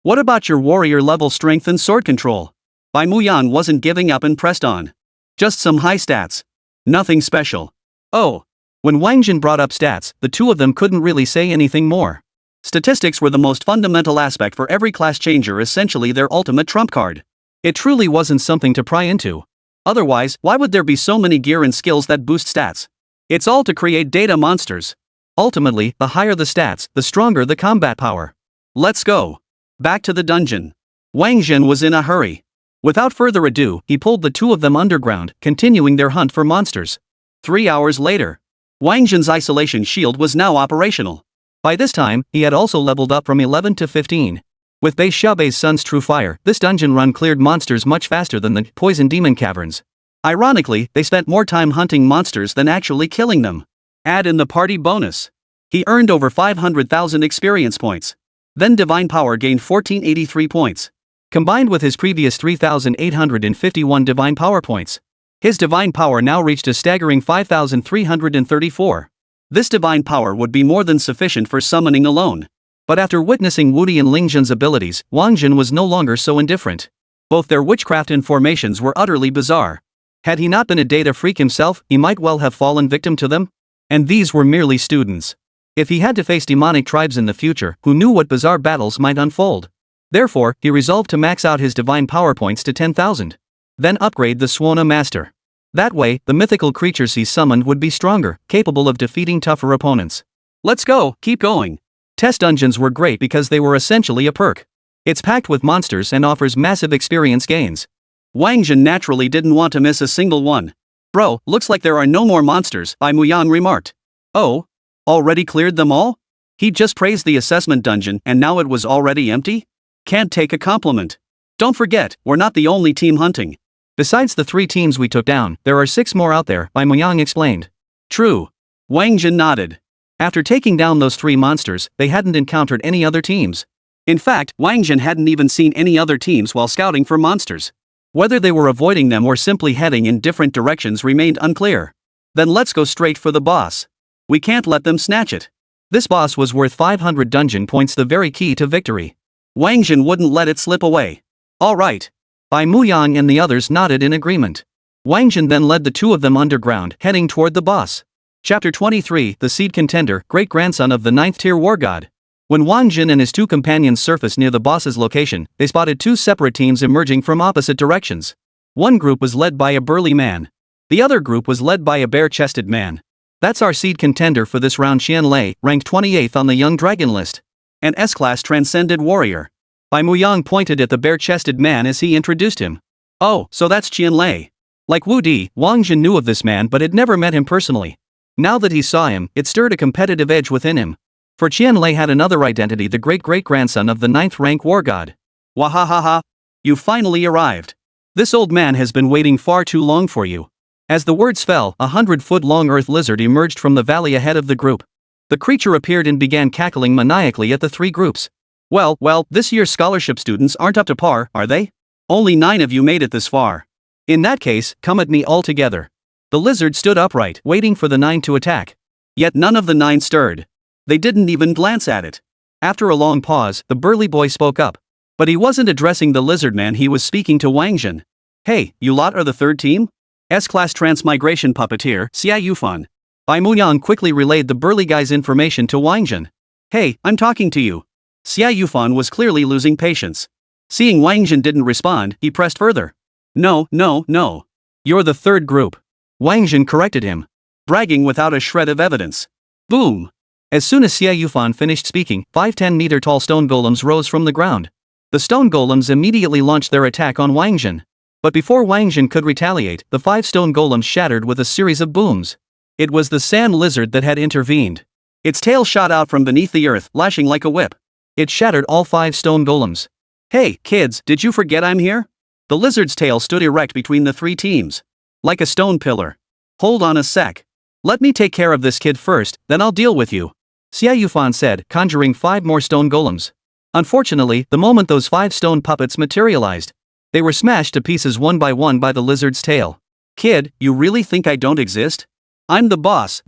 What about your warrior level strength and sword control? Bai Muyang wasn't giving up and pressed on. Just some high stats. Nothing special. Oh. When Wáng Zhen brought up stats, the two of them couldn't really say anything more. Statistics were the most fundamental aspect for every class changer, essentially their ultimate trump card. It truly wasn't something to pry into. Otherwise, why would there be so many gear and skills that boost stats? It's all to create data monsters. Ultimately, the higher the stats, the stronger the combat power. Let's go. Back to the dungeon. Wáng Zhen was in a hurry. Without further ado, he pulled the two of them underground, continuing their hunt for monsters. 3 hours later, Wáng Zhen's isolation shield was now operational. By this time, he had also leveled up from 11 to 15. With Bei Xiaobei's Sun's True Fire, this dungeon run cleared monsters much faster than the Poison Demon Caverns. Ironically, they spent more time hunting monsters than actually killing them. Add in the party bonus. He earned over 500,000 experience points. Then Divine Power gained 1483 points. Combined with his previous 3,851 Divine Power points, his Divine Power now reached a staggering 5,334. This Divine Power would be more than sufficient for summoning alone. But after witnessing Wu Di and Ling Zhen's abilities, Wáng Zhen was no longer so indifferent. Both their witchcraft and formations were utterly bizarre. Had he not been a data freak himself, he might well have fallen victim to them. And these were merely students. If he had to face demonic tribes in the future, who knew what bizarre battles might unfold? Therefore, he resolved to max out his divine power points to 10,000. Then upgrade the Suona Master. That way, the mythical creatures he summoned would be stronger, capable of defeating tougher opponents. Let's go, keep going. Test dungeons were great because they were essentially a perk. It's packed with monsters and offers massive experience gains. Wáng Zhen naturally didn't want to miss a single one. Bro, looks like there are no more monsters, Muyang remarked. Oh? Already cleared them all? He just praised the assessment dungeon and now it was already empty? Can't take a compliment. Don't forget, we're not the only team hunting. Besides the 3 teams we took down, there are 6 more out there, Muyang explained. True. Wáng Zhen nodded. After taking down those 3 monsters, they hadn't encountered any other teams. In fact, Wáng Zhen hadn't even seen any other teams while scouting for monsters. Whether they were avoiding them or simply heading in different directions remained unclear. Then let's go straight for the boss. We can't let them snatch it. This boss was worth 500 dungeon points, the very key to victory. Wáng Zhen wouldn't let it slip away. All right. Muyang and the others nodded in agreement. Wáng Zhen then led the 2 of them underground, heading toward the boss. Chapter 23, The Seed Contender, great-grandson of the 9th tier war god. When Wáng Zhen and his 2 companions surfaced near the boss's location, they spotted 2 separate teams emerging from opposite directions. One group was led by a burly man. The other group was led by a bare-chested man. That's our seed contender for this round, Qianlei, ranked 28th on the Young Dragon list. An S-class transcended warrior. Muyang pointed at the bare-chested man as he introduced him. Oh, so that's Qianlei. Like Wu Di, Wáng Zhen knew of this man but had never met him personally. Now that he saw him, it stirred a competitive edge within him. For Qianlei had another identity, the great-great-grandson of the 9th rank war god. Wahahaha. You finally arrived. This old man has been waiting far too long for you. As the words fell, a 100-foot-long earth lizard emerged from the valley ahead of the group. The creature appeared and began cackling maniacally at the 3 groups. Well, this year's scholarship students aren't up to par, are they? Only 9 of you made it this far. In that case, come at me all together. The lizard stood upright, waiting for the 9 to attack. Yet none of the 9 stirred. They didn't even glance at it. After a long pause, the burly boy spoke up. But he wasn't addressing the lizard man, he was speaking to Wáng Zhen. Hey, you lot are the 3rd team? S-class transmigration puppeteer, Xia Yufan. Muyang quickly relayed the burly guy's information to Wáng Zhen. Hey, I'm talking to you. Xia Yufan was clearly losing patience. Seeing Wáng Zhen didn't respond, he pressed further. No. You're the 3rd group. Wáng Zhen corrected him. Bragging without a shred of evidence. Boom. As soon as Xia Yufan finished speaking, 5 10-meter-tall stone golems rose from the ground. The stone golems immediately launched their attack on Wáng Zhen. But before Wáng Zhen could retaliate, the 5 stone golems shattered with a series of booms. It was the sand lizard that had intervened. Its tail shot out from beneath the earth, lashing like a whip. It shattered all 5 stone golems. Hey, kids, did you forget I'm here? The lizard's tail stood erect between the 3 teams. Like a stone pillar. Hold on a sec. Let me take care of this kid first, then I'll deal with you. Xia Yufan said, conjuring 5 more stone golems. Unfortunately, the moment those 5 stone puppets materialized, they were smashed to pieces one by the lizard's tail. Kid, you really think I don't exist? I'm the boss.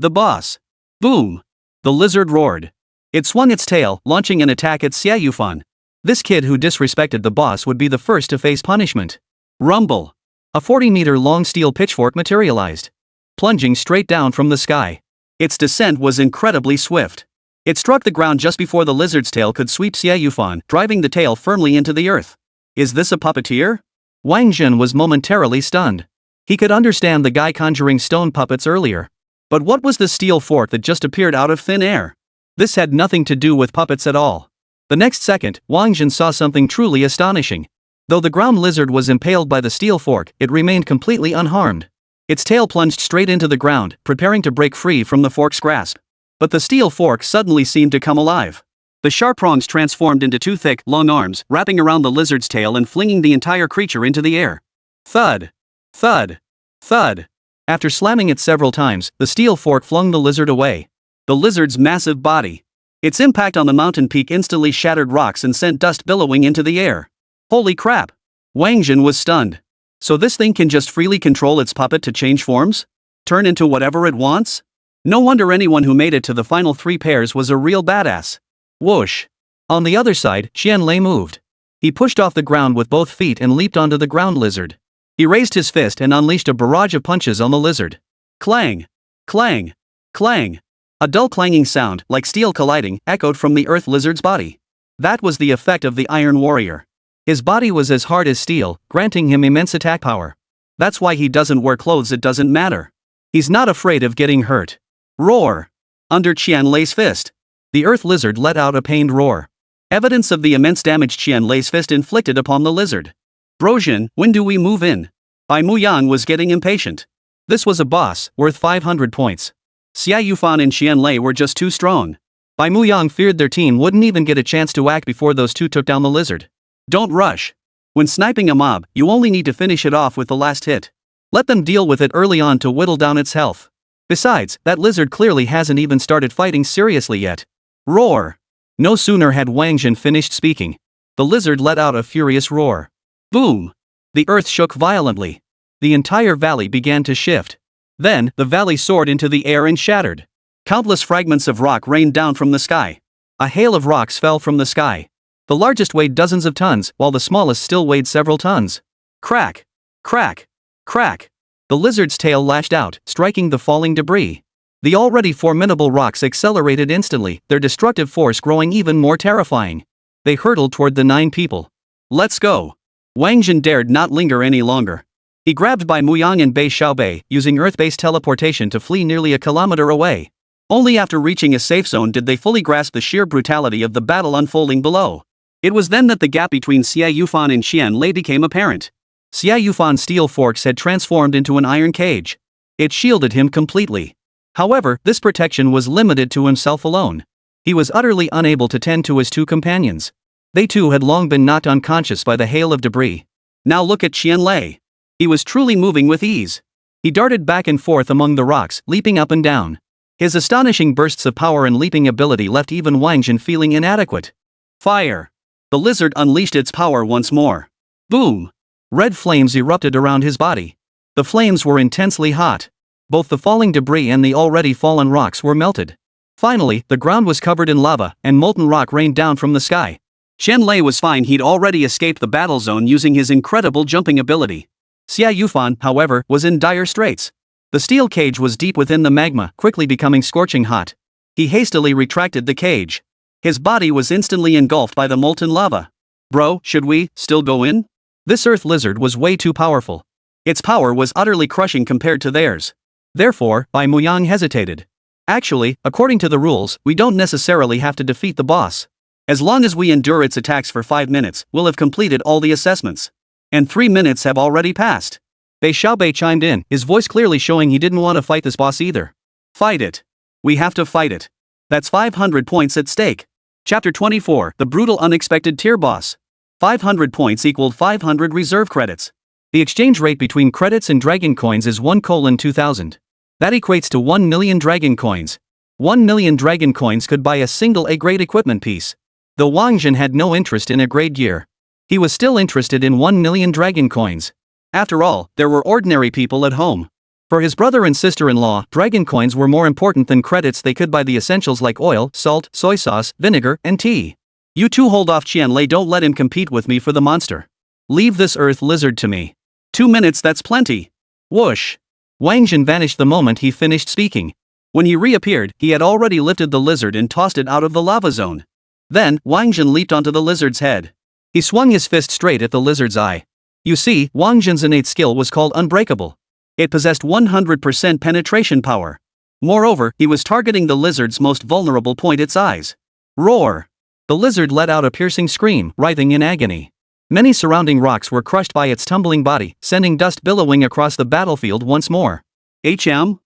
Boom. The lizard roared. It swung its tail, launching an attack at Xia Yufan. This kid who disrespected the boss would be the first to face punishment. Rumble. A 40-meter-long steel pitchfork materialized, plunging straight down from the sky. Its descent was incredibly swift. It struck the ground just before the lizard's tail could sweep Xia Yufan, driving the tail firmly into the earth. Is this a puppeteer? Wáng Zhen was momentarily stunned. He could understand the guy conjuring stone puppets earlier. But what was the steel fork that just appeared out of thin air? This had nothing to do with puppets at all. The next second, Wáng Zhen saw something truly astonishing. Though the ground lizard was impaled by the steel fork, it remained completely unharmed. Its tail plunged straight into the ground, preparing to break free from the fork's grasp. But the steel fork suddenly seemed to come alive. The sharp prongs transformed into 2 thick, long arms, wrapping around the lizard's tail and flinging the entire creature into the air. Thud! Thud! Thud! After slamming it several times, the steel fork flung the lizard away. The lizard's massive body. Its impact on the mountain peak instantly shattered rocks and sent dust billowing into the air. Holy crap! Wáng Zhen was stunned. So this thing can just freely control its puppet to change forms? Turn into whatever it wants? No wonder anyone who made it to the final 3 pairs was a real badass. Whoosh! On the other side, Qianlei moved. He pushed off the ground with both feet and leaped onto the ground lizard. He raised his fist and unleashed a barrage of punches on the lizard. Clang! Clang! Clang! A dull clanging sound, like steel colliding, echoed from the earth lizard's body. That was the effect of the Iron Warrior. His body was as hard as steel, granting him immense attack power. That's why he doesn't wear clothes, it doesn't matter. He's not afraid of getting hurt. Roar! Under Qianlei's fist. The earth lizard let out a pained roar. Evidence of the immense damage Qianlei's fist inflicted upon the lizard. Brojin, when do we move in? Bai Muyang was getting impatient. This was a boss, worth 500 points. Xia Yufan and Qianlei were just too strong. Bai Muyang feared their team wouldn't even get a chance to act before those two took down the lizard. Don't rush. When sniping a mob, you only need to finish it off with the last hit. Let them deal with it early on to whittle down its health. Besides, that lizard clearly hasn't even started fighting seriously yet. Roar! No sooner had Wáng Zhen finished speaking. The lizard let out a furious roar. Boom! The earth shook violently. The entire valley began to shift. Then, the valley soared into the air and shattered. Countless fragments of rock rained down from the sky. A hail of rocks fell from the sky. The largest weighed dozens of tons, while the smallest still weighed several tons. Crack! Crack! Crack! The lizard's tail lashed out, striking the falling debris. The already formidable rocks accelerated instantly, their destructive force growing even more terrifying. They hurtled toward the 9 people. Let's go! Wáng Zhen dared not linger any longer. He grabbed Bai Muyang and Bei Xiaobei, using earth-based teleportation to flee nearly a kilometer away. Only after reaching a safe zone did they fully grasp the sheer brutality of the battle unfolding below. It was then that the gap between Xia Yufan and Qianlei became apparent. Xia Yufan's steel forks had transformed into an iron cage. It shielded him completely. However, this protection was limited to himself alone. He was utterly unable to tend to his 2 companions. They too had long been knocked unconscious by the hail of debris. Now look at Qianlei. He was truly moving with ease. He darted back and forth among the rocks, leaping up and down. His astonishing bursts of power and leaping ability left even Wáng Zhen feeling inadequate. Fire! The lizard unleashed its power once more. Boom! Red flames erupted around his body. The flames were intensely hot. Both the falling debris and the already fallen rocks were melted. Finally, the ground was covered in lava, and molten rock rained down from the sky. Qianlei was fine, he'd already escaped the battle zone using his incredible jumping ability. Xia Yufan, however, was in dire straits. The steel cage was deep within the magma, quickly becoming scorching hot. He hastily retracted the cage. His body was instantly engulfed by the molten lava. Bro, should we still go in? This earth lizard was way too powerful. Its power was utterly crushing compared to theirs. Therefore, Bai Muyang hesitated. Actually, according to the rules, we don't necessarily have to defeat the boss. As long as we endure its attacks for 5 minutes, we'll have completed all the assessments. And 3 minutes have already passed. Bei Xiaobei chimed in, his voice clearly showing he didn't want to fight this boss either. Fight it. We have to fight it. That's 500 points at stake. Chapter 24, The Brutal Unexpected Tier Boss. 500 points equaled 500 reserve credits. The exchange rate between credits and dragon coins is 1:2000. That equates to 1 million dragon coins. 1 million dragon coins could buy a single A-grade equipment piece. Though Wáng Zhen had no interest in a grade gear, he was still interested in 1 million dragon coins. After all, there were ordinary people at home. For his brother and sister-in-law, dragon coins were more important than credits. They could buy the essentials like oil, salt, soy sauce, vinegar, and tea. You two hold off Qianlei, don't let him compete with me for the monster. Leave this earth lizard to me. 2 minutes, that's plenty. Whoosh! Wáng Zhen vanished the moment he finished speaking. When he reappeared, he had already lifted the lizard and tossed it out of the lava zone. Then, Wáng Zhen leaped onto the lizard's head. He swung his fist straight at the lizard's eye. You see, Wáng Zhen's innate skill was called Unbreakable. It possessed 100% penetration power. Moreover, he was targeting the lizard's most vulnerable point, its eyes. Roar! The lizard let out a piercing scream, writhing in agony. Many surrounding rocks were crushed by its tumbling body, sending dust billowing across the battlefield once more. An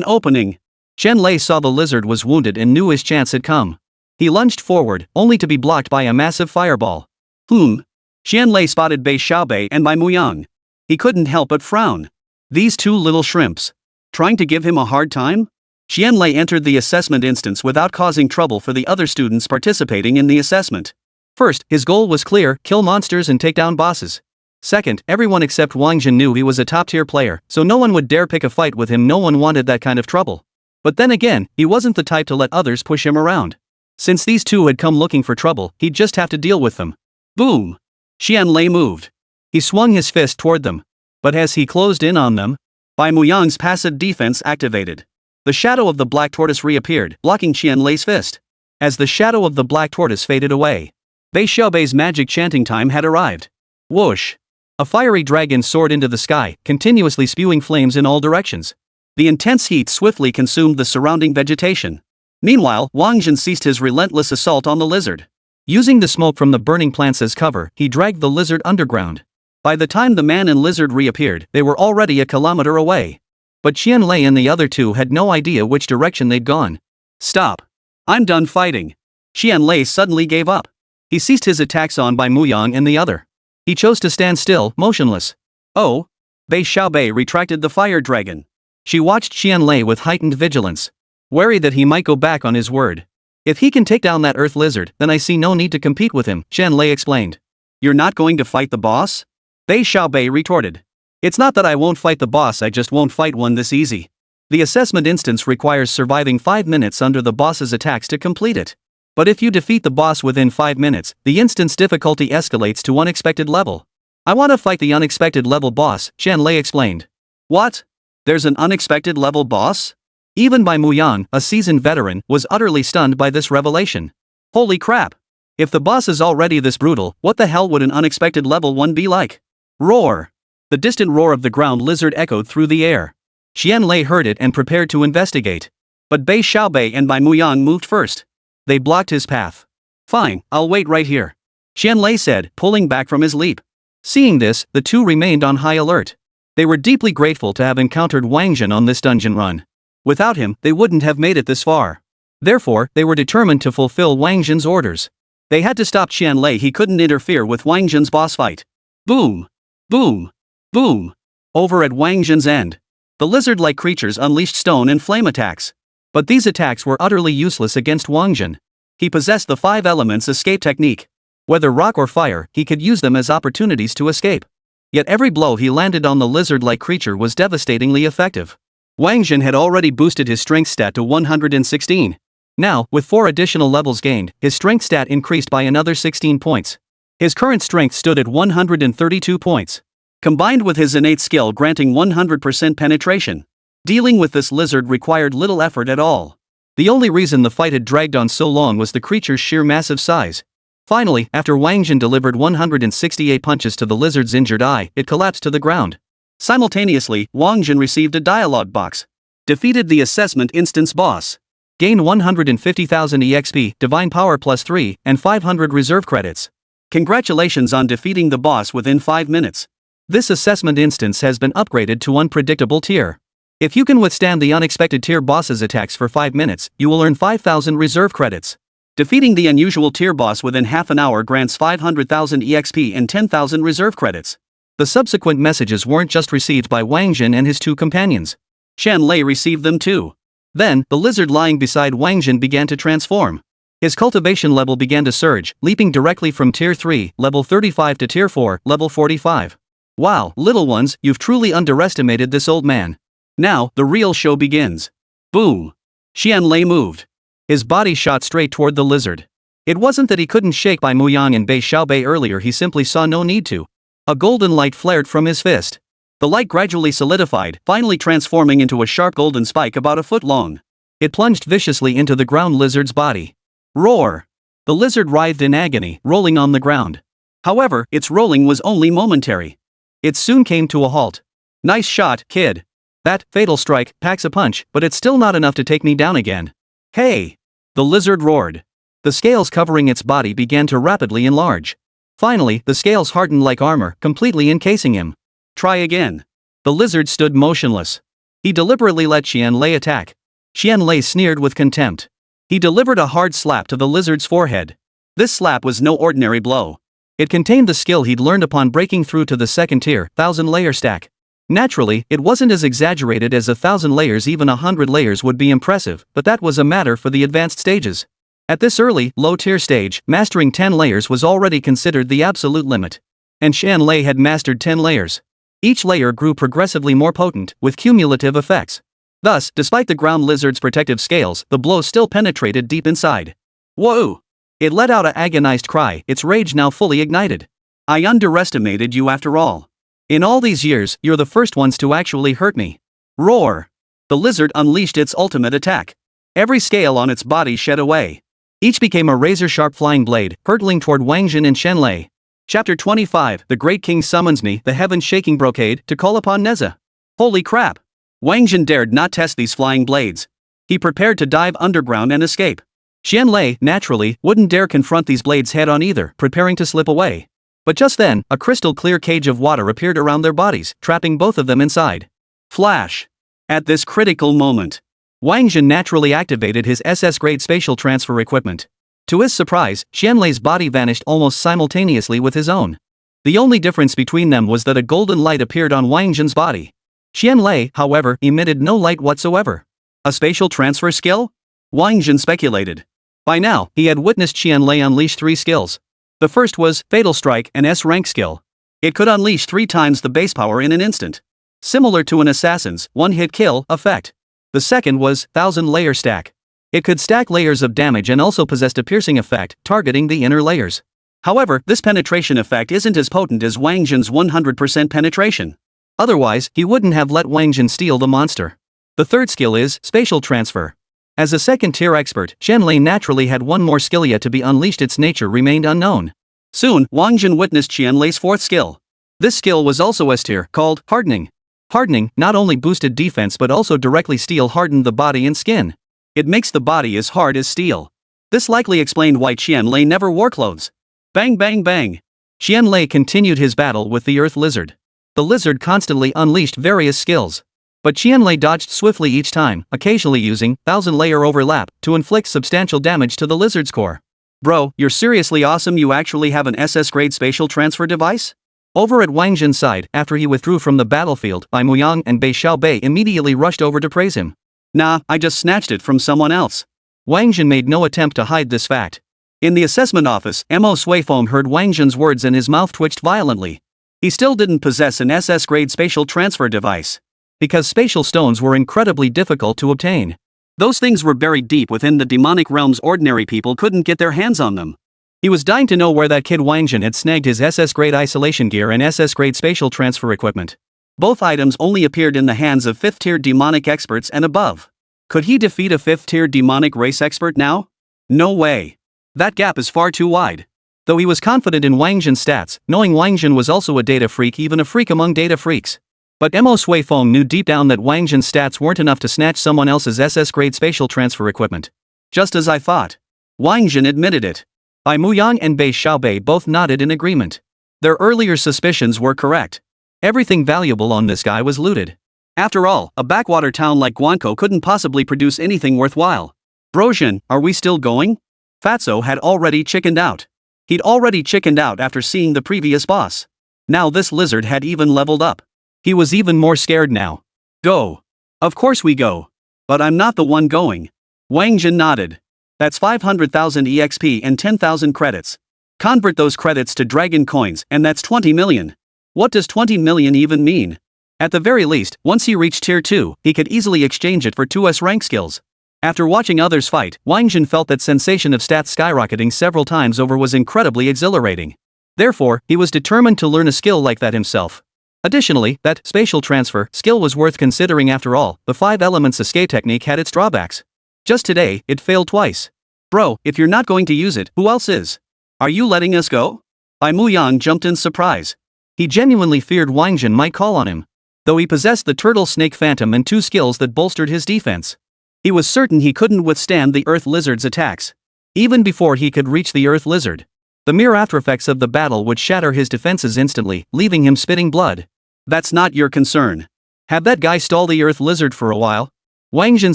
opening. Qianlei saw the lizard was wounded and knew his chance had come. He lunged forward, only to be blocked by a massive fireball. Qianlei spotted Bei Xiaobei and Bai Muyang. He couldn't help but frown. These 2 little shrimps. Trying to give him a hard time? Qianlei entered the assessment instance without causing trouble for the other students participating in the assessment. First, his goal was clear, kill monsters and take down bosses. Second, everyone except Wáng Zhen knew he was a top-tier player, so no one would dare pick a fight with him. No one wanted that kind of trouble. But then again, he wasn't the type to let others push him around. Since these two had come looking for trouble, he'd just have to deal with them. Boom! Qianlei moved. He swung his fist toward them. But as he closed in on them, Bai Muyang's passive defense activated. The shadow of the black tortoise reappeared, blocking Qianlei's fist. As the shadow of the black tortoise faded away, Bei Xiaobei's magic chanting time had arrived. Whoosh! A fiery dragon soared into the sky, continuously spewing flames in all directions. The intense heat swiftly consumed the surrounding vegetation. Meanwhile, Wáng Zhen ceased his relentless assault on the lizard. Using the smoke from the burning plants as cover, he dragged the lizard underground. By the time the man and lizard reappeared, they were already a kilometer away. But Qianlei and the other two had no idea which direction they'd gone. Stop! I'm done fighting. Qianlei suddenly gave up. He ceased his attacks on Bai Muyang and the other. He chose to stand still, motionless. Oh! Bei Xiaobei retracted the fire dragon. She watched Qianlei with heightened vigilance, wary that he might go back on his word. If he can take down that earth lizard, then I see no need to compete with him, Qianlei explained. You're not going to fight the boss? Bei Xiaobei retorted. It's not that I won't fight the boss, I just won't fight one this easy. The assessment instance requires surviving 5 minutes under the boss's attacks to complete it. But if you defeat the boss within 5 minutes, the instance difficulty escalates to unexpected level. I want to fight the unexpected level boss, Qianlei explained. What? There's an unexpected level boss? Even Bai Muyang, a seasoned veteran, was utterly stunned by this revelation. Holy crap! If the boss is already this brutal, what the hell would an unexpected level 1 be like? Roar! The distant roar of the ground lizard echoed through the air. Qianlei heard it and prepared to investigate. But Bei Xiaobei and Bai Muyang moved first. They blocked his path. Fine, I'll wait right here, Qianlei said, pulling back from his leap. Seeing this, the two remained on high alert. They were deeply grateful to have encountered Wáng Zhen on this dungeon run. Without him, they wouldn't have made it this far. Therefore, they were determined to fulfill Wáng Zhen's orders. They had to stop Qianlei. He couldn't interfere with Wáng Zhen's boss fight. Boom! Boom! Boom! Over at Wáng Zhen's end, the lizard-like creatures unleashed stone and flame attacks. But these attacks were utterly useless against Wáng Zhen. He possessed the 5 elements escape technique. Whether rock or fire, he could use them as opportunities to escape. Yet every blow he landed on the lizard-like creature was devastatingly effective. Wáng Zhen had already boosted his strength stat to 116. Now, with 4 additional levels gained, his strength stat increased by another 16 points. His current strength stood at 132 points. Combined with his innate skill granting 100% penetration, dealing with this lizard required little effort at all. The only reason the fight had dragged on so long was the creature's sheer massive size. Finally, after Wáng Zhen delivered 168 punches to the lizard's injured eye, it collapsed to the ground. Simultaneously, Wáng Zhen received a dialogue box. Defeated the assessment instance boss. Gained 150,000 EXP, Divine Power +3, and 500 reserve credits. Congratulations on defeating the boss within 5 minutes. This assessment instance has been upgraded to unpredictable tier. If you can withstand the unexpected tier boss's attacks for 5 minutes, you will earn 5,000 reserve credits. Defeating the unusual tier boss within half an hour grants 500,000 EXP and 10,000 reserve credits. The subsequent messages weren't just received by Wáng Zhen and his 2 companions. Qianlei received them too. Then, the lizard lying beside Wáng Zhen began to transform. His cultivation level began to surge, leaping directly from Tier 3, level 35 to Tier 4, level 45. Wow, little ones, you've truly underestimated this old man. Now, the real show begins. Boom! Qianlei moved. His body shot straight toward the lizard. It wasn't that he couldn't shake Bai Muyang and Bei Xiaobei earlier, he simply saw no need to. A golden light flared from his fist. The light gradually solidified, finally transforming into a sharp golden spike about a foot long. It plunged viciously into the ground lizard's body. Roar! The lizard writhed in agony, rolling on the ground. However, its rolling was only momentary. It soon came to a halt. Nice shot, kid. That fatal strike packs a punch, but it's still not enough to take me down again. Hey! The lizard roared. The scales covering its body began to rapidly enlarge. Finally, the scales hardened like armor, completely encasing him. Try again. The lizard stood motionless. He deliberately let Qianlei attack. Qianlei sneered with contempt. He delivered a hard slap to the lizard's forehead. This slap was no ordinary blow. It contained the skill he'd learned upon breaking through to the second tier, 1,000-layer stack. Naturally, it wasn't as exaggerated as 1,000 layers, even 100 layers would be impressive, but that was a matter for the advanced stages. At this early, low-tier stage, mastering 10 layers was already considered the absolute limit. And Qianlei had mastered 10 layers. Each layer grew progressively more potent, with cumulative effects. Thus, despite the ground lizard's protective scales, the blow still penetrated deep inside. Whoa! It let out an agonized cry, its rage now fully ignited. I underestimated you after all. In all these years, you're the first ones to actually hurt me. Roar! The lizard unleashed its ultimate attack. Every scale on its body shed away. Each became a razor-sharp flying blade, hurtling toward Wáng Zhen and Qianlei. Chapter 25. The Great King summons me, the heaven-shaking brocade, to call upon Neza. Holy crap! Wáng Zhen dared not test these flying blades. He prepared to dive underground and escape. Qianlei, naturally, wouldn't dare confront these blades head-on either, preparing to slip away. But just then, a crystal-clear cage of water appeared around their bodies, trapping both of them inside. Flash! At this critical moment, Wáng Zhen naturally activated his SS-grade spatial transfer equipment. To his surprise, Qianlei's body vanished almost simultaneously with his own. The only difference between them was that a golden light appeared on Wáng Zhen's body. Qianlei, however, emitted no light whatsoever. A spatial transfer skill? Wáng Zhen speculated. By now, he had witnessed Qianlei unleash 3 skills. The first was Fatal Strike, an S-rank skill. It could unleash 3 times the base power in an instant. Similar to an assassin's one-hit kill effect. The second was 1000-layer stack. It could stack layers of damage and also possessed a piercing effect, targeting the inner layers. However, this penetration effect isn't as potent as Wáng Zhen's 100% penetration. Otherwise, he wouldn't have let Wáng Zhen steal the monster. The third skill is Spatial Transfer. As a second-tier expert, Qianlei naturally had one more skill yet to be unleashed. Its nature remained unknown. Soon, Wáng Zhen witnessed Qianlei's fourth skill. This skill was also S-tier, called Hardening. Hardening not only boosted defense but also directly steel-hardened the body and skin. It makes the body as hard as steel. This likely explained why Qianlei never wore clothes. Bang bang bang! Qianlei continued his battle with the earth lizard. The lizard constantly unleashed various skills. But Qianlei dodged swiftly each time, occasionally using 1000-layer overlap to inflict substantial damage to the lizard's core. Bro, you're seriously awesome. You actually have an SS-grade spatial transfer device? Over at Wáng Zhen's side, after he withdrew from the battlefield, Bai Muyang and Bei Xiaobei immediately rushed over to praise him. Nah, I just snatched it from someone else. Wáng Zhen made no attempt to hide this fact. In the assessment office, Mo Suifeng heard Wáng Zhen's words and his mouth twitched violently. He still didn't possess an SS-grade spatial transfer device. Because spatial stones were incredibly difficult to obtain. Those things were buried deep within the demonic realms. Ordinary people couldn't get their hands on them. He was dying to know where that kid Wáng Zhen had snagged his SS-grade isolation gear and SS-grade spatial transfer equipment. Both items only appeared in the hands of 5th-tier demonic experts and above. Could he defeat a 5th-tier demonic race expert now? No way. That gap is far too wide. Though he was confident in Wáng Zhen's stats, knowing Wáng Zhen was also a data freak, even a freak among data freaks. But Mo Suifeng knew deep down that Wáng Zhen's stats weren't enough to snatch someone else's SS-grade spatial transfer equipment. Just as I thought. Wáng Zhen admitted it. Bai Muyang and Bei Xiaobei both nodded in agreement. Their earlier suspicions were correct. Everything valuable on this guy was looted. After all, a backwater town like Guankou couldn't possibly produce anything worthwhile. Brozhen, are we still going? Fatso had already chickened out. He'd already chickened out after seeing the previous boss. Now this lizard had even leveled up. He was even more scared now. Go. Of course we go. But I'm not the one going. Wáng Zhen nodded. That's 500,000 EXP and 10,000 credits. Convert those credits to dragon coins and that's 20 million. What does 20 million even mean? At the very least, once he reached tier 2, he could easily exchange it for 2S rank skills. After watching others fight, Wáng Zhen felt that sensation of stats skyrocketing several times over was incredibly exhilarating. Therefore, he was determined to learn a skill like that himself. Additionally, that spatial transfer skill was worth considering. After all, the 5 elements escape technique had its drawbacks. Just today, it failed twice. Bro, if you're not going to use it, who else is? Are you letting us go? Bai Muyang jumped in surprise. He genuinely feared Wáng Zhen might call on him. Though he possessed the Turtle Snake Phantom and 2 skills that bolstered his defense. He was certain he couldn't withstand the Earth Lizard's attacks. Even before he could reach the Earth Lizard. The mere aftereffects of the battle would shatter his defenses instantly, leaving him spitting blood. That's not your concern. Have that guy stall the Earth Lizard for a while? Wáng Zhen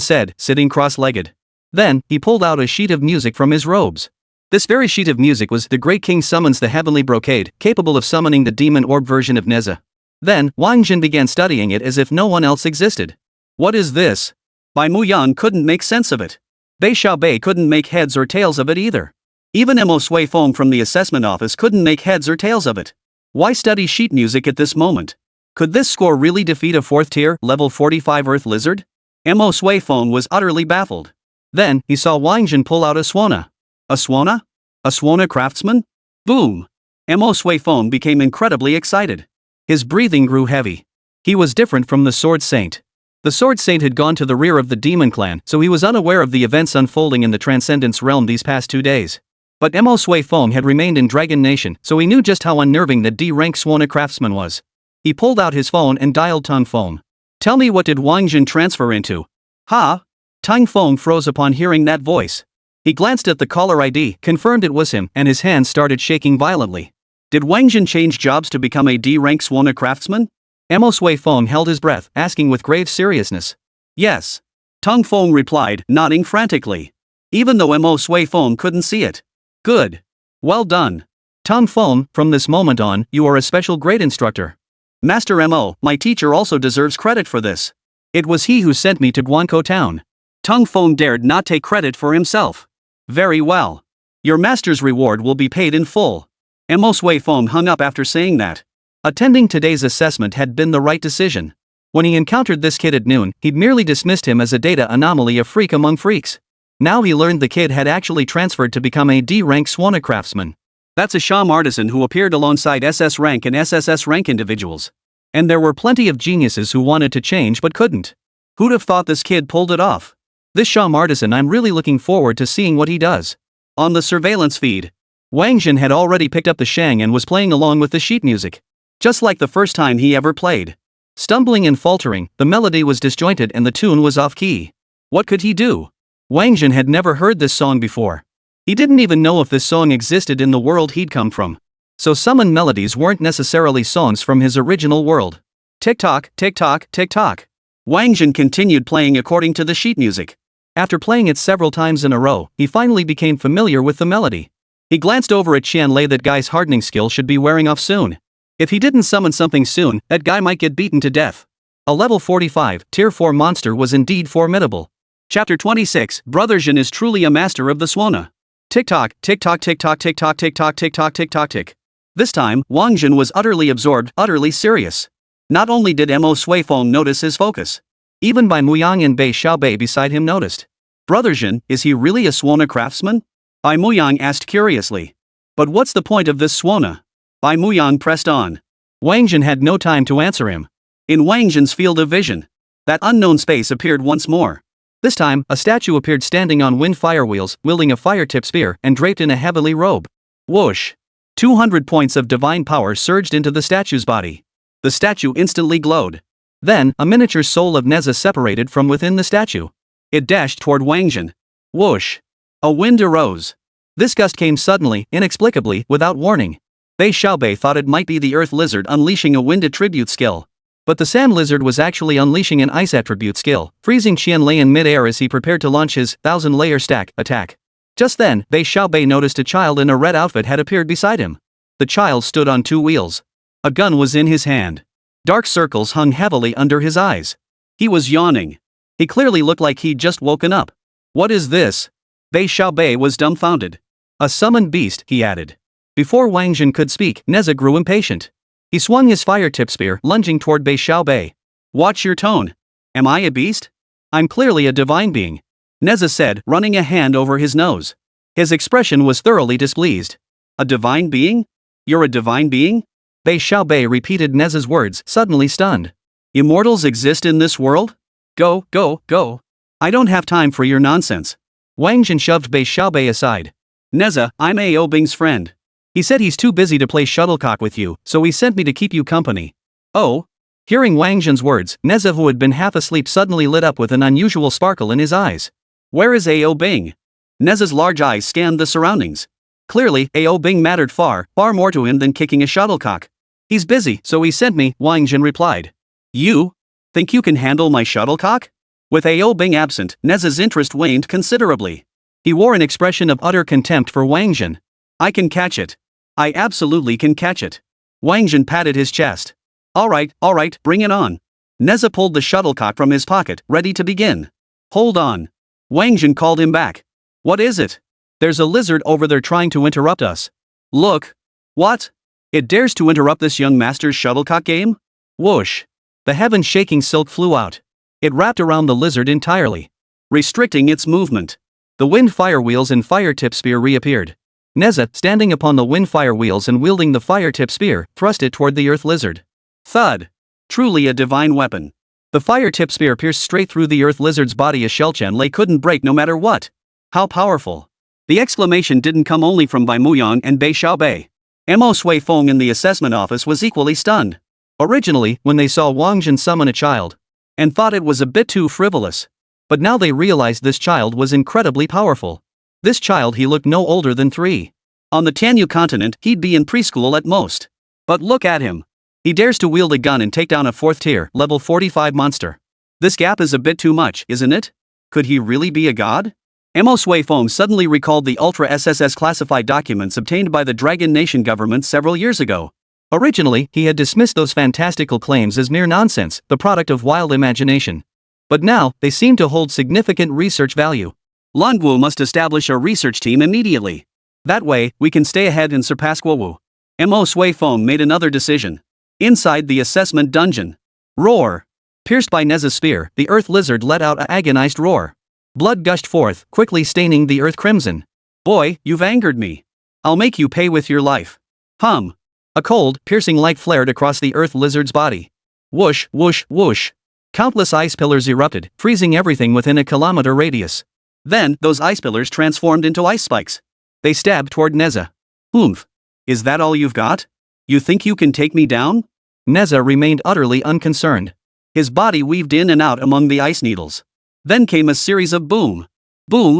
said, sitting cross-legged. Then, he pulled out a sheet of music from his robes. This very sheet of music was The Great King Summons the Heavenly Brocade, capable of summoning the demon orb version of Neza. Then, Wáng Zhen began studying it as if no one else existed. What is this? Bai Muyang couldn't make sense of it. Bei Xiaobei couldn't make heads or tails of it either. Even Mo Suifeng from the assessment office couldn't make heads or tails of it. Why study sheet music at this moment? Could this score really defeat a 4th tier, level 45 Earth Lizard? Mo Suifeng was utterly baffled. Then, he saw Wáng Zhen pull out a Suona A Suona? A Suona Craftsman? Boom! Mo Sui Fong became incredibly excited. His breathing grew heavy. He was different from the Sword Saint. The Sword Saint had gone to the rear of the Demon Clan, so he was unaware of the events unfolding in the Transcendence realm these past 2 days. But Mo Sui Fong had remained in Dragon Nation, so he knew just how unnerving the D-rank Suona Craftsman was. He pulled out his phone and dialed Tang Fong. Tell me, what did Wáng Zhen transfer into? Ha? Tang Fong froze upon hearing that voice. He glanced at the caller ID, confirmed it was him, and his hands started shaking violently. Did Wáng Zhen change jobs to become a D-rank Suona Craftsman? Mo Sui Fong held his breath, asking with grave seriousness. Yes. Tang Fong replied, nodding frantically. Even though Mo Sui Fong couldn't see it. Good. Well done. Tang Fong, from this moment on, you are a special grade instructor. Master Mo, my teacher also deserves credit for this. It was he who sent me to Guangzhou town. Tang Fong dared not take credit for himself. Very well. Your master's reward will be paid in full. Mo Sui Fong hung up after saying that. Attending today's assessment had been the right decision. When he encountered this kid at noon, he'd merely dismissed him as a data anomaly, a freak among freaks. Now he learned the kid had actually transferred to become a D-rank Suona Craftsman. That's a sham artisan who appeared alongside SS rank and SSS rank individuals. And there were plenty of geniuses who wanted to change but couldn't. Who'd have thought this kid pulled it off? This sham artisan, I'm really looking forward to seeing what he does. On the surveillance feed, Wáng Zhen had already picked up the shang and was playing along with the sheet music. Just like the first time he ever played. Stumbling and faltering, the melody was disjointed and the tune was off-key. What could he do? Wáng Zhen had never heard this song before. He didn't even know if this song existed in the world he'd come from. So summoned melodies weren't necessarily songs from his original world. Tick-tock, tick-tock, tick-tock. Wáng Zhen continued playing according to the sheet music. After playing it several times in a row, he finally became familiar with the melody. He glanced over at Qian Lei. That guy's hardening skill should be wearing off soon. If he didn't summon something soon, that guy might get beaten to death. A level 45, tier 4 monster was indeed formidable. Chapter 26, Brother Zhen is truly a master of the Suona. Tick-tock, tick-tock, tick-tock, tick-tock, tick-tock, tick-tock, tick-tock, tick. This time, Wáng Zhen was utterly absorbed, utterly serious. Not only did Mo Sui Fong notice his focus. Even Bai Muyang and Bai Xiaobei beside him noticed. Brother Zhen, is he really a Suona Craftsman? Bai Muyang asked curiously. But what's the point of this Suona? Bai Muyang pressed on. Wáng Zhen had no time to answer him. In Wáng Zhen's field of vision, that unknown space appeared once more. This time, a statue appeared standing on wind fire wheels, wielding a fire-tip spear, and draped in a heavenly robe. Whoosh! 200 points of divine power surged into the statue's body. The statue instantly glowed. Then, a miniature soul of Neza separated from within the statue. It dashed toward Wáng Zhen. Whoosh! A wind arose. This gust came suddenly, inexplicably, without warning. Bai Xiaobei thought it might be the earth lizard unleashing a wind attribute skill. But the sand lizard was actually unleashing an ice attribute skill, freezing Qian Lei in mid-air as he prepared to launch his 1,000-layer stack attack. Just then, Bai Xiaobei noticed a child in a red outfit had appeared beside him. The child stood on 2 wheels. A gun was in his hand. Dark circles hung heavily under his eyes. He was yawning. He clearly looked like he'd just woken up. What is this? Bai Xiaobei was dumbfounded. A summoned beast, he added. Before Wáng Zhen could speak, Neza grew impatient. He swung his fire-tip spear, lunging toward Bai Xiaobei. Watch your tone. Am I a beast? I'm clearly a divine being. Neza said, running a hand over his nose. His expression was thoroughly displeased. A divine being? You're a divine being? Bai Xiaobei repeated Neza's words, suddenly stunned. Immortals exist in this world? Go, go, go. I don't have time for your nonsense. Wáng Zhen shoved Bai Xiaobei aside. Neza, I'm Ao Bing's friend. He said he's too busy to play shuttlecock with you, so he sent me to keep you company. Oh? Hearing Wáng Zhen's words, Neza, who had been half asleep, suddenly lit up with an unusual sparkle in his eyes. Where is Ao Bing? Neza's large eyes scanned the surroundings. Clearly, Ao Bing mattered far more to him than kicking a shuttlecock. He's busy, so he sent me, Wáng Zhen replied. You? Think you can handle my shuttlecock? With Ao Bing absent, Neza's interest waned considerably. He wore an expression of utter contempt for Wáng Zhen. I can catch it. I absolutely can catch it. Wáng Zhen patted his chest. All right, bring it on. Neza pulled the shuttlecock from his pocket, ready to begin. Hold on. Wáng Zhen called him back. What is it? There's a lizard over there trying to interrupt us. Look. What? It dares to interrupt this young master's shuttlecock game? Whoosh. The heaven-shaking silk flew out. It wrapped around the lizard entirely, restricting its movement. The wind fire wheels and fire tip spear reappeared. Neza, standing upon the wind fire wheels and wielding the fire tip spear, thrust it toward the earth lizard. Thud! Truly a divine weapon. The fire tip spear pierced straight through the earth lizard's body. A shell Qianlei couldn't break no matter what. How powerful! The exclamation didn't come only from Bai Muyang and Bei Xiaobei. Mo Sui Feng in the assessment office was equally stunned. Originally, when they saw Wáng Zhen summon a child, and thought it was a bit too frivolous. But now they realized this child was incredibly powerful. This child, he looked no older than 3. On the Tanyu continent, he'd be in preschool at most. But look at him. He dares to wield a gun and take down a 4th tier, level 45 monster. This gap is a bit too much, isn't it? Could he really be a god? Mo Sui Feng suddenly recalled the Ultra SSS classified documents obtained by the Dragon Nation government several years ago. Originally, he had dismissed those fantastical claims as mere nonsense, the product of wild imagination. But now, they seem to hold significant research value. Languo must establish a research team immediately. That way, we can stay ahead and surpass Guowu. Mo Sui Feng made another decision. Inside the assessment dungeon. Roar! Pierced by Neza's spear, the earth lizard let out an agonized roar. Blood gushed forth, quickly staining the earth crimson. Boy, you've angered me. I'll make you pay with your life. Hum. A cold, piercing light flared across the earth lizard's body. Whoosh, whoosh, whoosh. Countless ice pillars erupted, freezing everything within a kilometer radius. Then, those ice pillars transformed into ice spikes. They stabbed toward Neza. Oomph. Is that all you've got? You think you can take me down? Neza remained utterly unconcerned. His body weaved in and out among the ice needles. Then came a series of boom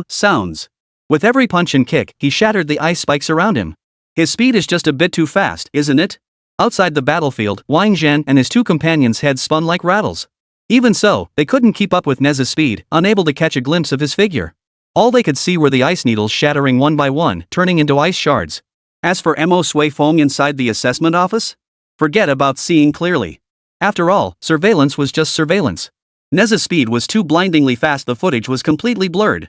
sounds. With every punch and kick, he shattered the ice spikes around him. His speed is just a bit too fast, isn't it? Outside the battlefield, Wáng Zhen and his 2 companions' heads spun like rattles. Even so, they couldn't keep up with Neza's speed, unable to catch a glimpse of his figure. All they could see were the ice needles shattering one by one, turning into ice shards. As for Mo Sui Feng inside the assessment office? Forget about seeing clearly. After all, surveillance was just surveillance. Neza's speed was too blindingly fast, the footage was completely blurred.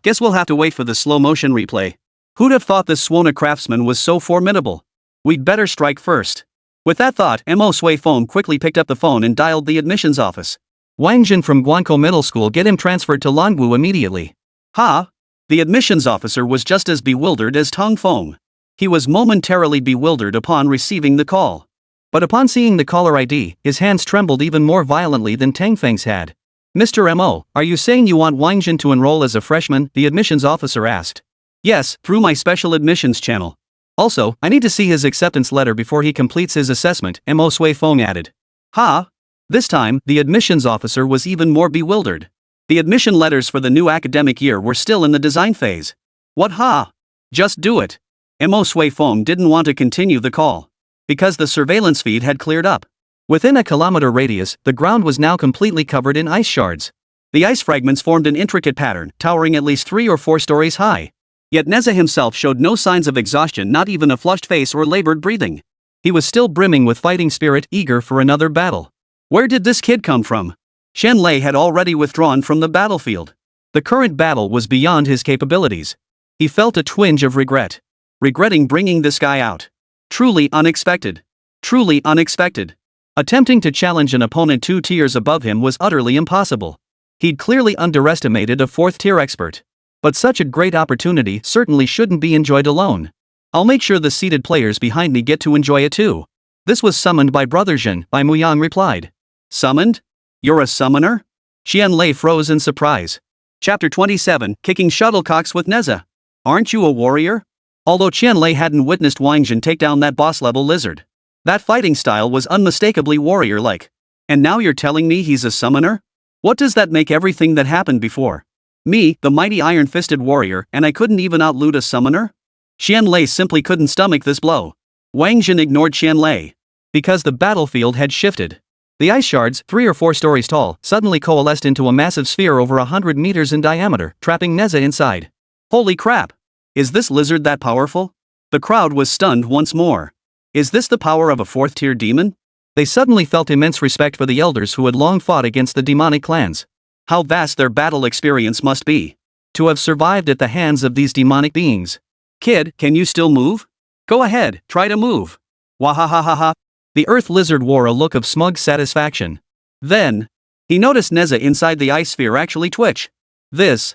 Guess we'll have to wait for the slow-motion replay. Who'd have thought this Suona Craftsman was so formidable? We'd better strike first. With that thought, Mo Sui Feng quickly picked up the phone and dialed the admissions office. Wáng Zhen from Guankou Middle School, get him transferred to Languo immediately. Ha! The admissions officer was just as bewildered as Tong Feng. He was momentarily bewildered upon receiving the call. But upon seeing the caller ID, his hands trembled even more violently than Tang Feng's had. Mr. Mo, are you saying you want Wáng Zhen to enroll as a freshman? The admissions officer asked. Yes, through my special admissions channel. Also, I need to see his acceptance letter before he completes his assessment, Mo Sui Feng added. Ha! This time, the admissions officer was even more bewildered. The admission letters for the new academic year were still in the design phase. What ha? Just do it. Mo Sui Feng didn't want to continue the call. Because the surveillance feed had cleared up. Within a kilometer radius, the ground was now completely covered in ice shards. The ice fragments formed an intricate pattern, towering at least 3 or 4 stories high. Yet Neza himself showed no signs of exhaustion, not even a flushed face or labored breathing. He was still brimming with fighting spirit, eager for another battle. Where did this kid come from? Qianlei had already withdrawn from the battlefield. The current battle was beyond his capabilities. He felt a twinge of regret. Regretting bringing this guy out. Truly unexpected. Truly unexpected. Attempting to challenge an opponent 2 tiers above him was utterly impossible. He'd clearly underestimated a 4th tier expert. But such a great opportunity certainly shouldn't be enjoyed alone. I'll make sure the seated players behind me get to enjoy it too. This was summoned by Brother Zhen, Bai Muyang replied. Summoned? You're a summoner? Qianlei froze in surprise. Chapter 27, Kicking Shuttlecocks with Neza. Aren't you a warrior? Although Qianlei hadn't witnessed Wáng Zhen take down that boss-level lizard. That fighting style was unmistakably warrior-like. And now you're telling me he's a summoner? What does that make everything that happened before? Me, the mighty iron-fisted warrior, and I couldn't even outloot a summoner? Qianlei simply couldn't stomach this blow. Wáng Zhen ignored Qianlei. Because the battlefield had shifted. The ice shards, 3 or 4 stories tall, suddenly coalesced into a massive sphere over 100 meters in diameter, trapping Neza inside. Holy crap! Is this lizard that powerful? The crowd was stunned once more. Is this the power of a 4th tier demon? They suddenly felt immense respect for the elders who had long fought against the demonic clans. How vast their battle experience must be. To have survived at the hands of these demonic beings. Kid, can you still move? Go ahead, try to move. Wahahaha. The earth lizard wore a look of smug satisfaction. Then, he noticed Neza inside the ice sphere actually twitch. This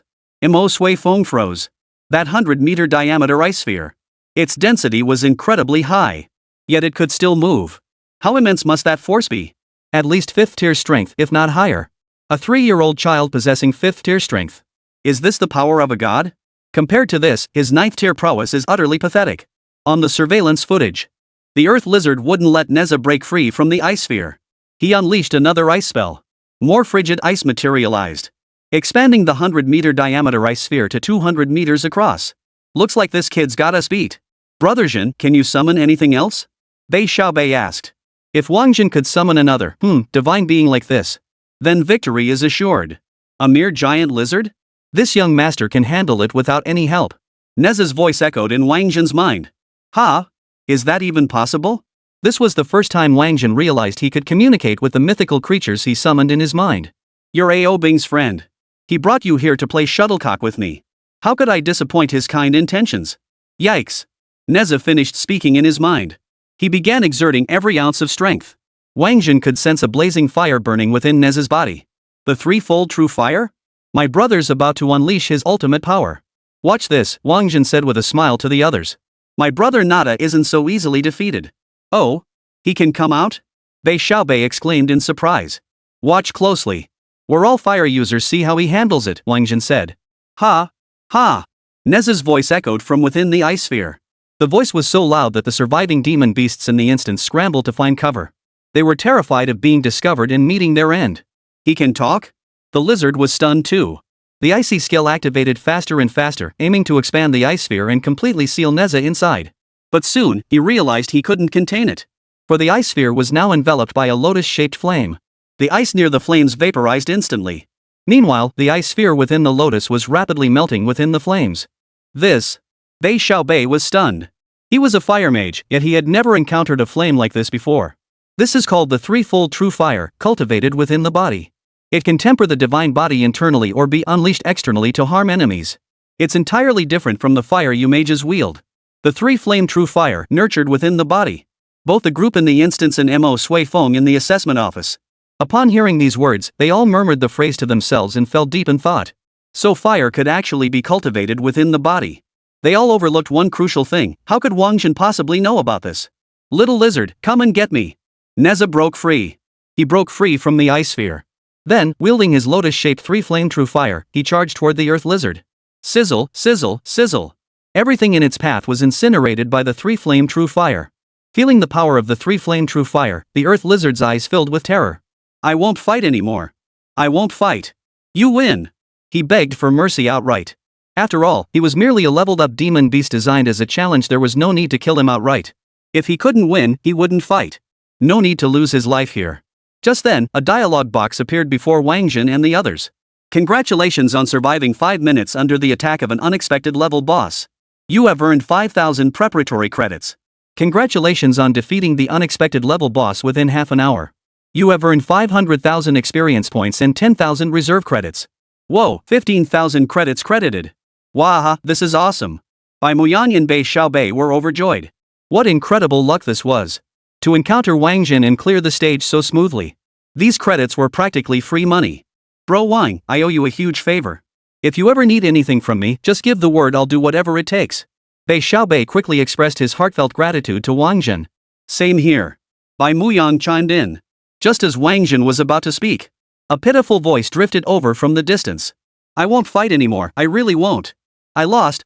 Mo Sui Feng froze. That 100-meter diameter ice sphere. Its density was incredibly high. Yet it could still move. How immense must that force be? At least 5th tier strength, if not higher. A 3-year-old child possessing 5th tier strength. Is this the power of a god? Compared to this, his 9th tier prowess is utterly pathetic. On the surveillance footage, the earth lizard wouldn't let Neza break free from the ice sphere. He unleashed another ice spell. More frigid ice materialized, expanding the 100-meter diameter ice sphere to 200 meters across. Looks like this kid's got us beat. Brother Zhen, can you summon anything else? Bei Xiaobei asked. If Wáng Zhen could summon another, divine being like this, then victory is assured. A mere giant lizard? This young master can handle it without any help. Neza's voice echoed in Wáng Zhen's mind. Ha? Is that even possible? This was the first time Wáng Zhen realized he could communicate with the mythical creatures he summoned in his mind. You're Ao Bing's friend. He brought you here to play shuttlecock with me. How could I disappoint his kind intentions? Yikes. Neza finished speaking in his mind. He began exerting every ounce of strength. Wáng Zhen could sense a blazing fire burning within Neza's body. The threefold true fire? My brother's about to unleash his ultimate power. Watch this, Wáng Zhen said with a smile to the others. My brother Nada isn't so easily defeated. Oh? He can come out? Bei Xiaobei exclaimed in surprise. Watch closely. We're all fire users, see how he handles it, Wáng Zhen said. Ha! Ha! Neza's voice echoed from within the ice sphere. The voice was so loud that the surviving demon beasts in the instant scrambled to find cover. They were terrified of being discovered and meeting their end. He can talk? The lizard was stunned too. The icy skill activated faster and faster, aiming to expand the ice sphere and completely seal Neza inside. But soon, he realized he couldn't contain it. For the ice sphere was now enveloped by a lotus-shaped flame. The ice near the flames vaporized instantly. Meanwhile, the ice sphere within the lotus was rapidly melting within the flames. This. Bei Xiaobei was stunned. He was a fire mage, yet he had never encountered a flame like this before. This is called the threefold true fire, cultivated within the body. It can temper the divine body internally or be unleashed externally to harm enemies. It's entirely different from the fire you mages wield. The three-flame true fire nurtured within the body. Both the group in the instance and Mo Sui Feng in the assessment office. Upon hearing these words, they all murmured the phrase to themselves and fell deep in thought. So fire could actually be cultivated within the body. They all overlooked one crucial thing. How could Wáng Zhen possibly know about this? Little lizard, come and get me. Neza broke free. He broke free from the ice sphere. Then, wielding his lotus-shaped three-flame true fire, he charged toward the earth lizard. Sizzle, sizzle, sizzle. Everything in its path was incinerated by the three-flame true fire. Feeling the power of the three-flame true fire, the earth lizard's eyes filled with terror. I won't fight anymore. I won't fight. You win. He begged for mercy outright. After all, he was merely a leveled-up demon beast designed as a challenge. There was no need to kill him outright. If he couldn't win, he wouldn't fight. No need to lose his life here. Just then, a dialogue box appeared before Wáng Zhen and the others. Congratulations on surviving 5 minutes under the attack of an unexpected level boss. You have earned 5,000 preparatory credits. Congratulations on defeating the unexpected level boss within half an hour. You have earned 500,000 experience points and 10,000 reserve credits. Whoa, 15,000 credits credited. Waha, this is awesome. Bai Muyan and Bei Xiaobei were overjoyed. What incredible luck this was. To encounter Wáng Zhen and clear the stage so smoothly. These credits were practically free money. Bro Wang, I owe you a huge favor. If you ever need anything from me, just give the word, I'll do whatever it takes. Bei Xiaobei quickly expressed his heartfelt gratitude to Wáng Zhen. Same here. Bai Muyang chimed in. Just as Wáng Zhen was about to speak, a pitiful voice drifted over from the distance. I won't fight anymore, I really won't. I lost.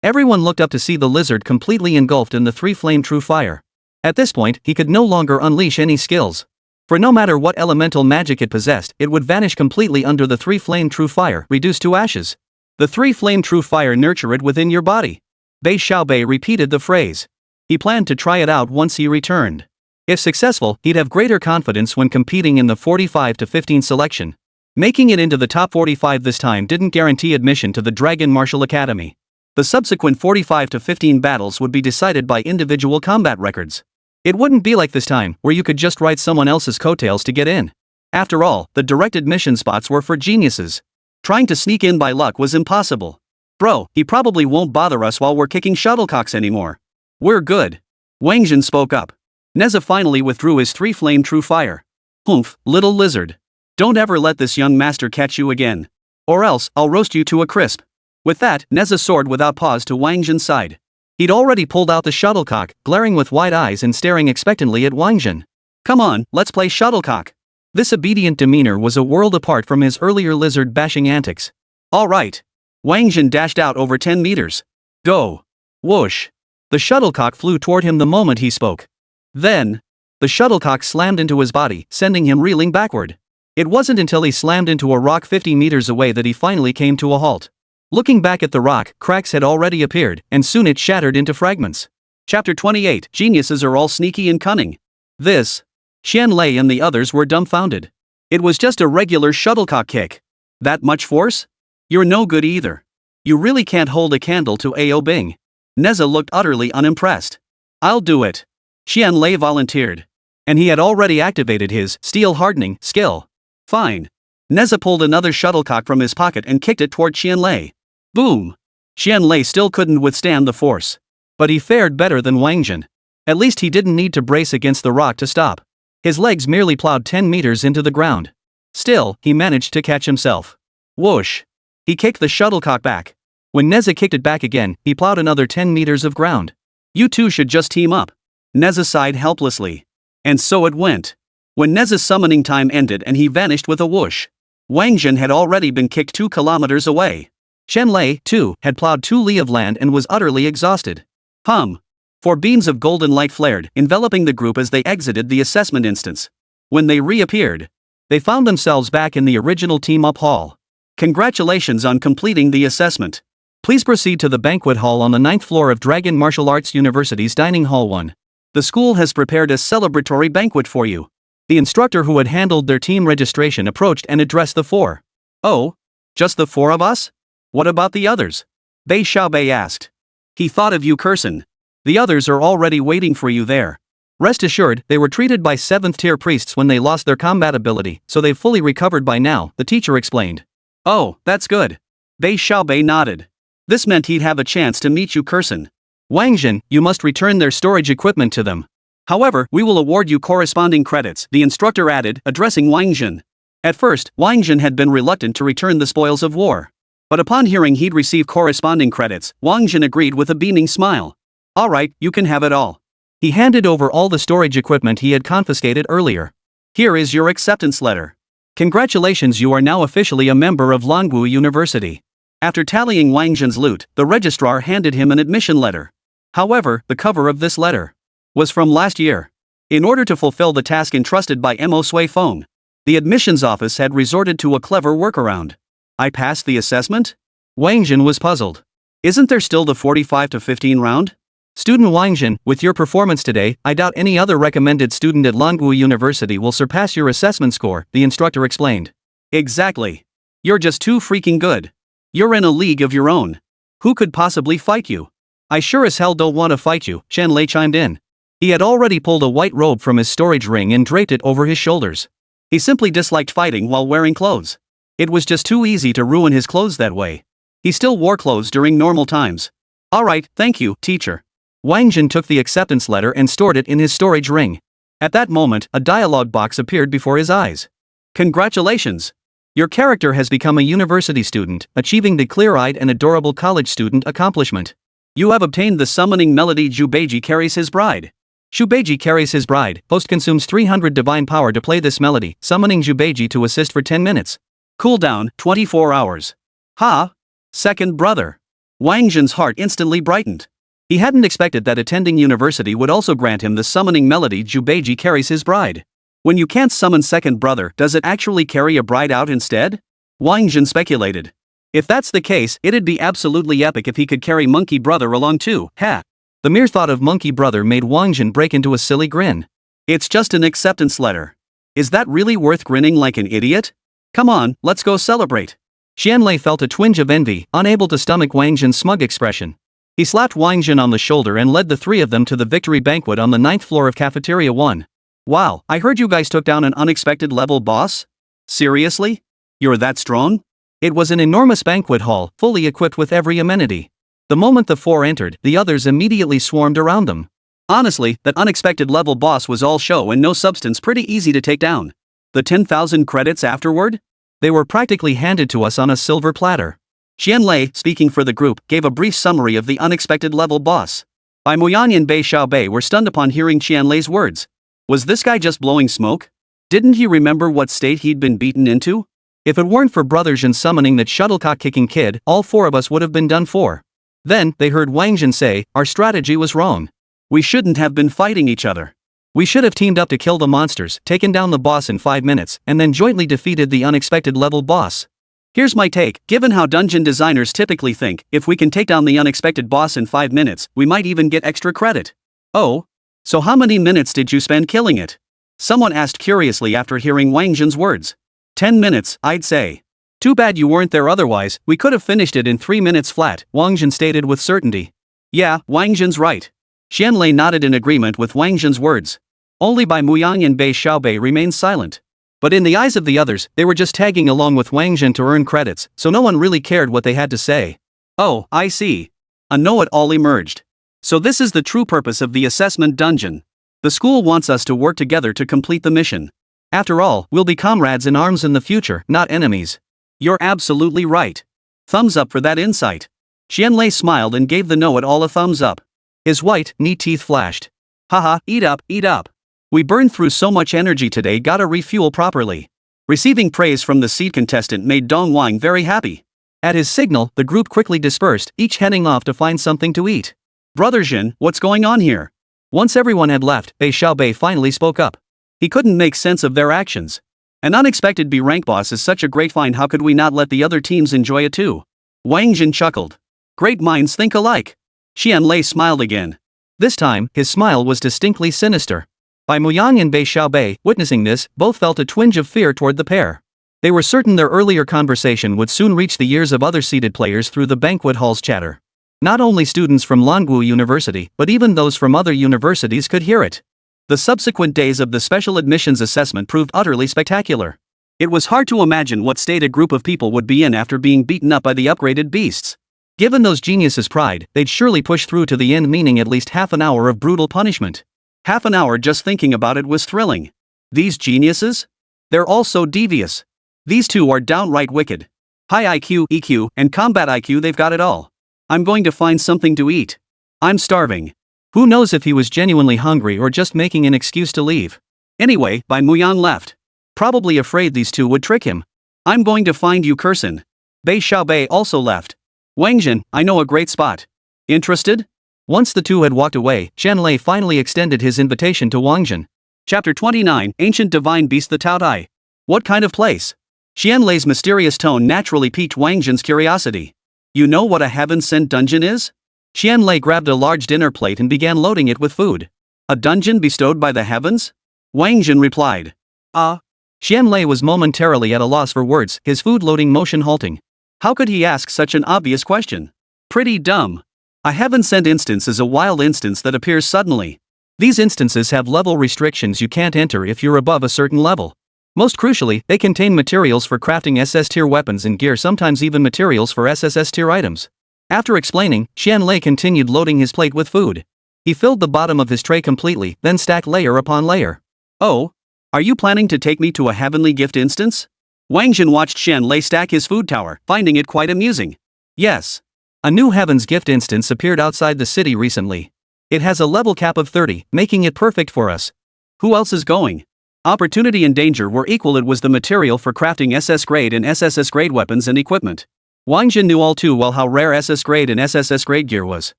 Everyone looked up to see the lizard completely engulfed in the three-flame true fire. At this point, he could no longer unleash any skills. For no matter what elemental magic it possessed, it would vanish completely under the three-flame true fire, reduced to ashes. The three-flame true fire nurture it within your body. Bei Xiaobei repeated the phrase. He planned to try it out once he returned. If successful, he'd have greater confidence when competing in the 45 to 15 selection. Making it into the top 45 this time didn't guarantee admission to the Dragon Martial Academy. The subsequent 45 to 15 battles would be decided by individual combat records. It wouldn't be like this time, where you could just ride someone else's coattails to get in. After all, the direct admission spots were for geniuses. Trying to sneak in by luck was impossible. Bro, he probably won't bother us while we're kicking shuttlecocks anymore. We're good. Wáng Zhen spoke up. Neza finally withdrew his three-flame true fire. Humph, little lizard. Don't ever let this young master catch you again. Or else, I'll roast you to a crisp. With that, Neza soared without pause to Wáng Zhen's side. He'd already pulled out the shuttlecock, glaring with wide eyes and staring expectantly at Wáng Zhen. Come on, let's play shuttlecock. This obedient demeanor was a world apart from his earlier lizard-bashing antics. All right. Wáng Zhen dashed out over 10 meters. Go. Whoosh. The shuttlecock flew toward him the moment he spoke. Then, the shuttlecock slammed into his body, sending him reeling backward. It wasn't until he slammed into a rock 50 meters away that he finally came to a halt. Looking back at the rock, cracks had already appeared, and soon it shattered into fragments. Chapter 28. Geniuses are all sneaky and cunning. This. Qianlei and the others were dumbfounded. It was just a regular shuttlecock kick. That much force? You're no good either. You really can't hold a candle to Ao Bing. Neza looked utterly unimpressed. I'll do it. Qianlei volunteered. And he had already activated his steel-hardening skill. Fine. Neza pulled another shuttlecock from his pocket and kicked it toward Qianlei. Boom. Qianlei still couldn't withstand the force. But he fared better than Wáng Zhen. At least he didn't need to brace against the rock to stop. His legs merely plowed 10 meters into the ground. Still, he managed to catch himself. Whoosh. He kicked the shuttlecock back. When Neza kicked it back again, he plowed another 10 meters of ground. You two should just team up. Neza sighed helplessly. And so it went. When Neza's summoning time ended and he vanished with a whoosh, Wáng Zhen had already been kicked 2 kilometers away. Qianlei, too, had plowed 2 li of land and was utterly exhausted. 4 beams of golden light flared, enveloping the group as they exited the assessment instance. When they reappeared, they found themselves back in the original team-up hall. Congratulations on completing the assessment. Please proceed to the banquet hall on the 9th floor of Dragon Martial Arts University's Dining Hall 1. The school has prepared a celebratory banquet for you. The instructor who had handled their team registration approached and addressed the 4. Oh? Just the 4 of us? What about the others? Bei Xiaobei asked. He thought of you, Curson. The others are already waiting for you there. Rest assured, they were treated by 7th-tier priests when they lost their combat ability, so they've fully recovered by now, the teacher explained. Oh, that's good. Bei Xiaobei nodded. This meant he'd have a chance to meet you, Curson. Wáng Zhen, you must return their storage equipment to them. However, we will award you corresponding credits, the instructor added, addressing Wáng Zhen. At first, Wáng Zhen had been reluctant to return the spoils of war. But upon hearing he'd receive corresponding credits, Wáng Zhen agreed with a beaming smile. All right, you can have it all. He handed over all the storage equipment he had confiscated earlier. Here is your acceptance letter. Congratulations, you are now officially a member of Longwu University. After tallying Wáng Zhen's loot, the registrar handed him an admission letter. However, the cover of this letter was from last year. In order to fulfill the task entrusted by Mo Sui Feng, the admissions office had resorted to a clever workaround. I passed the assessment? Wáng Zhen was puzzled. Isn't there still the 45 to 15 round? Student Wáng Zhen, with your performance today, I doubt any other recommended student at Longwu University will surpass your assessment score, the instructor explained. Exactly. You're just too freaking good. You're in a league of your own. Who could possibly fight you? I sure as hell don't want to fight you, Qianlei chimed in. He had already pulled a white robe from his storage ring and draped it over his shoulders. He simply disliked fighting while wearing clothes. It was just too easy to ruin his clothes that way. He still wore clothes during normal times. Alright, thank you, teacher. Wáng Zhen took the acceptance letter and stored it in his storage ring. At that moment, a dialogue box appeared before his eyes. Congratulations! Your character has become a university student, achieving the clear-eyed and adorable college student accomplishment. You have obtained the summoning melody Jubeiji Carries His Bride. Jubeiji Carries His Bride, host consumes 300 divine power to play this melody, summoning Jubeiji to assist for 10 minutes. Cooldown, 24 hours. Ha! Second brother. Wáng Zhen's heart instantly brightened. He hadn't expected that attending university would also grant him the summoning melody Jubeiji Carries His Bride. When you can't summon second brother, does it actually carry a bride out instead? Wáng Zhen speculated. If that's the case, it'd be absolutely epic if he could carry monkey brother along too, ha! The mere thought of monkey brother made Wáng Zhen break into a silly grin. It's just an acceptance letter. Is that really worth grinning like an idiot? Come on, let's go celebrate. Qianlei felt a twinge of envy, unable to stomach Wáng Zhen's smug expression. He slapped Wáng Zhen on the shoulder and led the 3 of them to the victory banquet on the 9th floor of Cafeteria 1. Wow, I heard you guys took down an unexpected level boss? Seriously? You're that strong? It was an enormous banquet hall, fully equipped with every amenity. The moment the 4 entered, the others immediately swarmed around them. Honestly, that unexpected level boss was all show and no substance, pretty easy to take down. The 10,000 credits afterward? They were practically handed to us on a silver platter. Qianlei, speaking for the group, gave a brief summary of the unexpected level boss. Bai Muyan and Bei Xiaobei were stunned upon hearing Qianlei's words. Was this guy just blowing smoke? Didn't he remember what state he'd been beaten into? If it weren't for Brother Zhen summoning that shuttlecock-kicking kid, all four of us would have been done for. Then, they heard Wáng Zhen say, our strategy was wrong. We shouldn't have been fighting each other. We should have teamed up to kill the monsters, taken down the boss in 5 minutes, and then jointly defeated the unexpected level boss. Here's my take, given how dungeon designers typically think, if we can take down the unexpected boss in 5 minutes, we might even get extra credit. Oh? So how many minutes did you spend killing it? Someone asked curiously after hearing Wáng Zhen's words. 10 minutes, I'd say. Too bad you weren't there otherwise, we could have finished it in 3 minutes flat, Wáng Zhen stated with certainty. Yeah, Wáng Zhen's right. Qianlei nodded in agreement with Wáng Zhen's words. Only Bai Muyang and Bei Xiaobei remained silent. But in the eyes of the others, they were just tagging along with Wáng Zhen to earn credits, so no one really cared what they had to say. Oh, I see. A know-it-all emerged. So this is the true purpose of the assessment dungeon. The school wants us to work together to complete the mission. After all, we'll be comrades in arms in the future, not enemies. You're absolutely right. Thumbs up for that insight. Qianlei smiled and gave the know-it-all a thumbs up. His white, neat teeth flashed. Haha, eat up, eat up. We burned through so much energy today, gotta refuel properly. Receiving praise from the seed contestant made Dong Wang very happy. At his signal, the group quickly dispersed, each heading off to find something to eat. Brother Zhen, what's going on here? Once everyone had left, Bei Xiaobei finally spoke up. He couldn't make sense of their actions. An unexpected B-rank boss is such a great find, how could we not let the other teams enjoy it too? Wáng Zhen chuckled. Great minds think alike. Qianlei smiled again. This time, his smile was distinctly sinister. Bai Muyang and Bei Xiaobei, witnessing this, both felt a twinge of fear toward the pair. They were certain their earlier conversation would soon reach the ears of other seated players through the banquet hall's chatter. Not only students from Languo University, but even those from other universities could hear it. The subsequent days of the special admissions assessment proved utterly spectacular. It was hard to imagine what state a group of people would be in after being beaten up by the upgraded beasts. Given those geniuses' pride, they'd surely push through to the end, meaning at least half an hour of brutal punishment. Half an hour just thinking about it was thrilling. These geniuses? They're all so devious. These two are downright wicked. High IQ, EQ, and combat IQ, they've got it all. I'm going to find something to eat. I'm starving. Who knows if he was genuinely hungry or just making an excuse to leave. Anyway, Bai Muyan left. Probably afraid these two would trick him. I'm going to find you, Curson. Bei Xiaobei also left. Wáng Zhen, I know a great spot. Interested? Once the two had walked away, Qianlei finally extended his invitation to Wáng Zhen. Chapter 29, Ancient Divine Beast, the Taodai. What kind of place? Qianlei's mysterious tone naturally piqued Wáng Zhen's curiosity. You know what a heaven-sent dungeon is? Qianlei grabbed a large dinner plate and began loading it with food. A dungeon bestowed by the heavens? Wáng Zhen replied. Qianlei was momentarily at a loss for words, his food-loading motion halting. How could he ask such an obvious question? Pretty dumb. A heaven-sent instance is a wild instance that appears suddenly. These instances have level restrictions, you can't enter if you're above a certain level. Most crucially, they contain materials for crafting SS-tier weapons and gear, sometimes even materials for SSS-tier items. After explaining, Qianlei continued loading his plate with food. He filled the bottom of his tray completely, then stacked layer upon layer. Oh? Are you planning to take me to a heavenly gift instance? Wáng Zhen watched Qianlei stack his food tower, finding it quite amusing. Yes. A new Heaven's Gift instance appeared outside the city recently. It has a level cap of 30, making it perfect for us. Who else is going? Opportunity and danger were equal. It was the material for crafting SS grade and SSS grade weapons and equipment. Wáng Zhen knew all too well how rare SS grade and SSS grade gear was.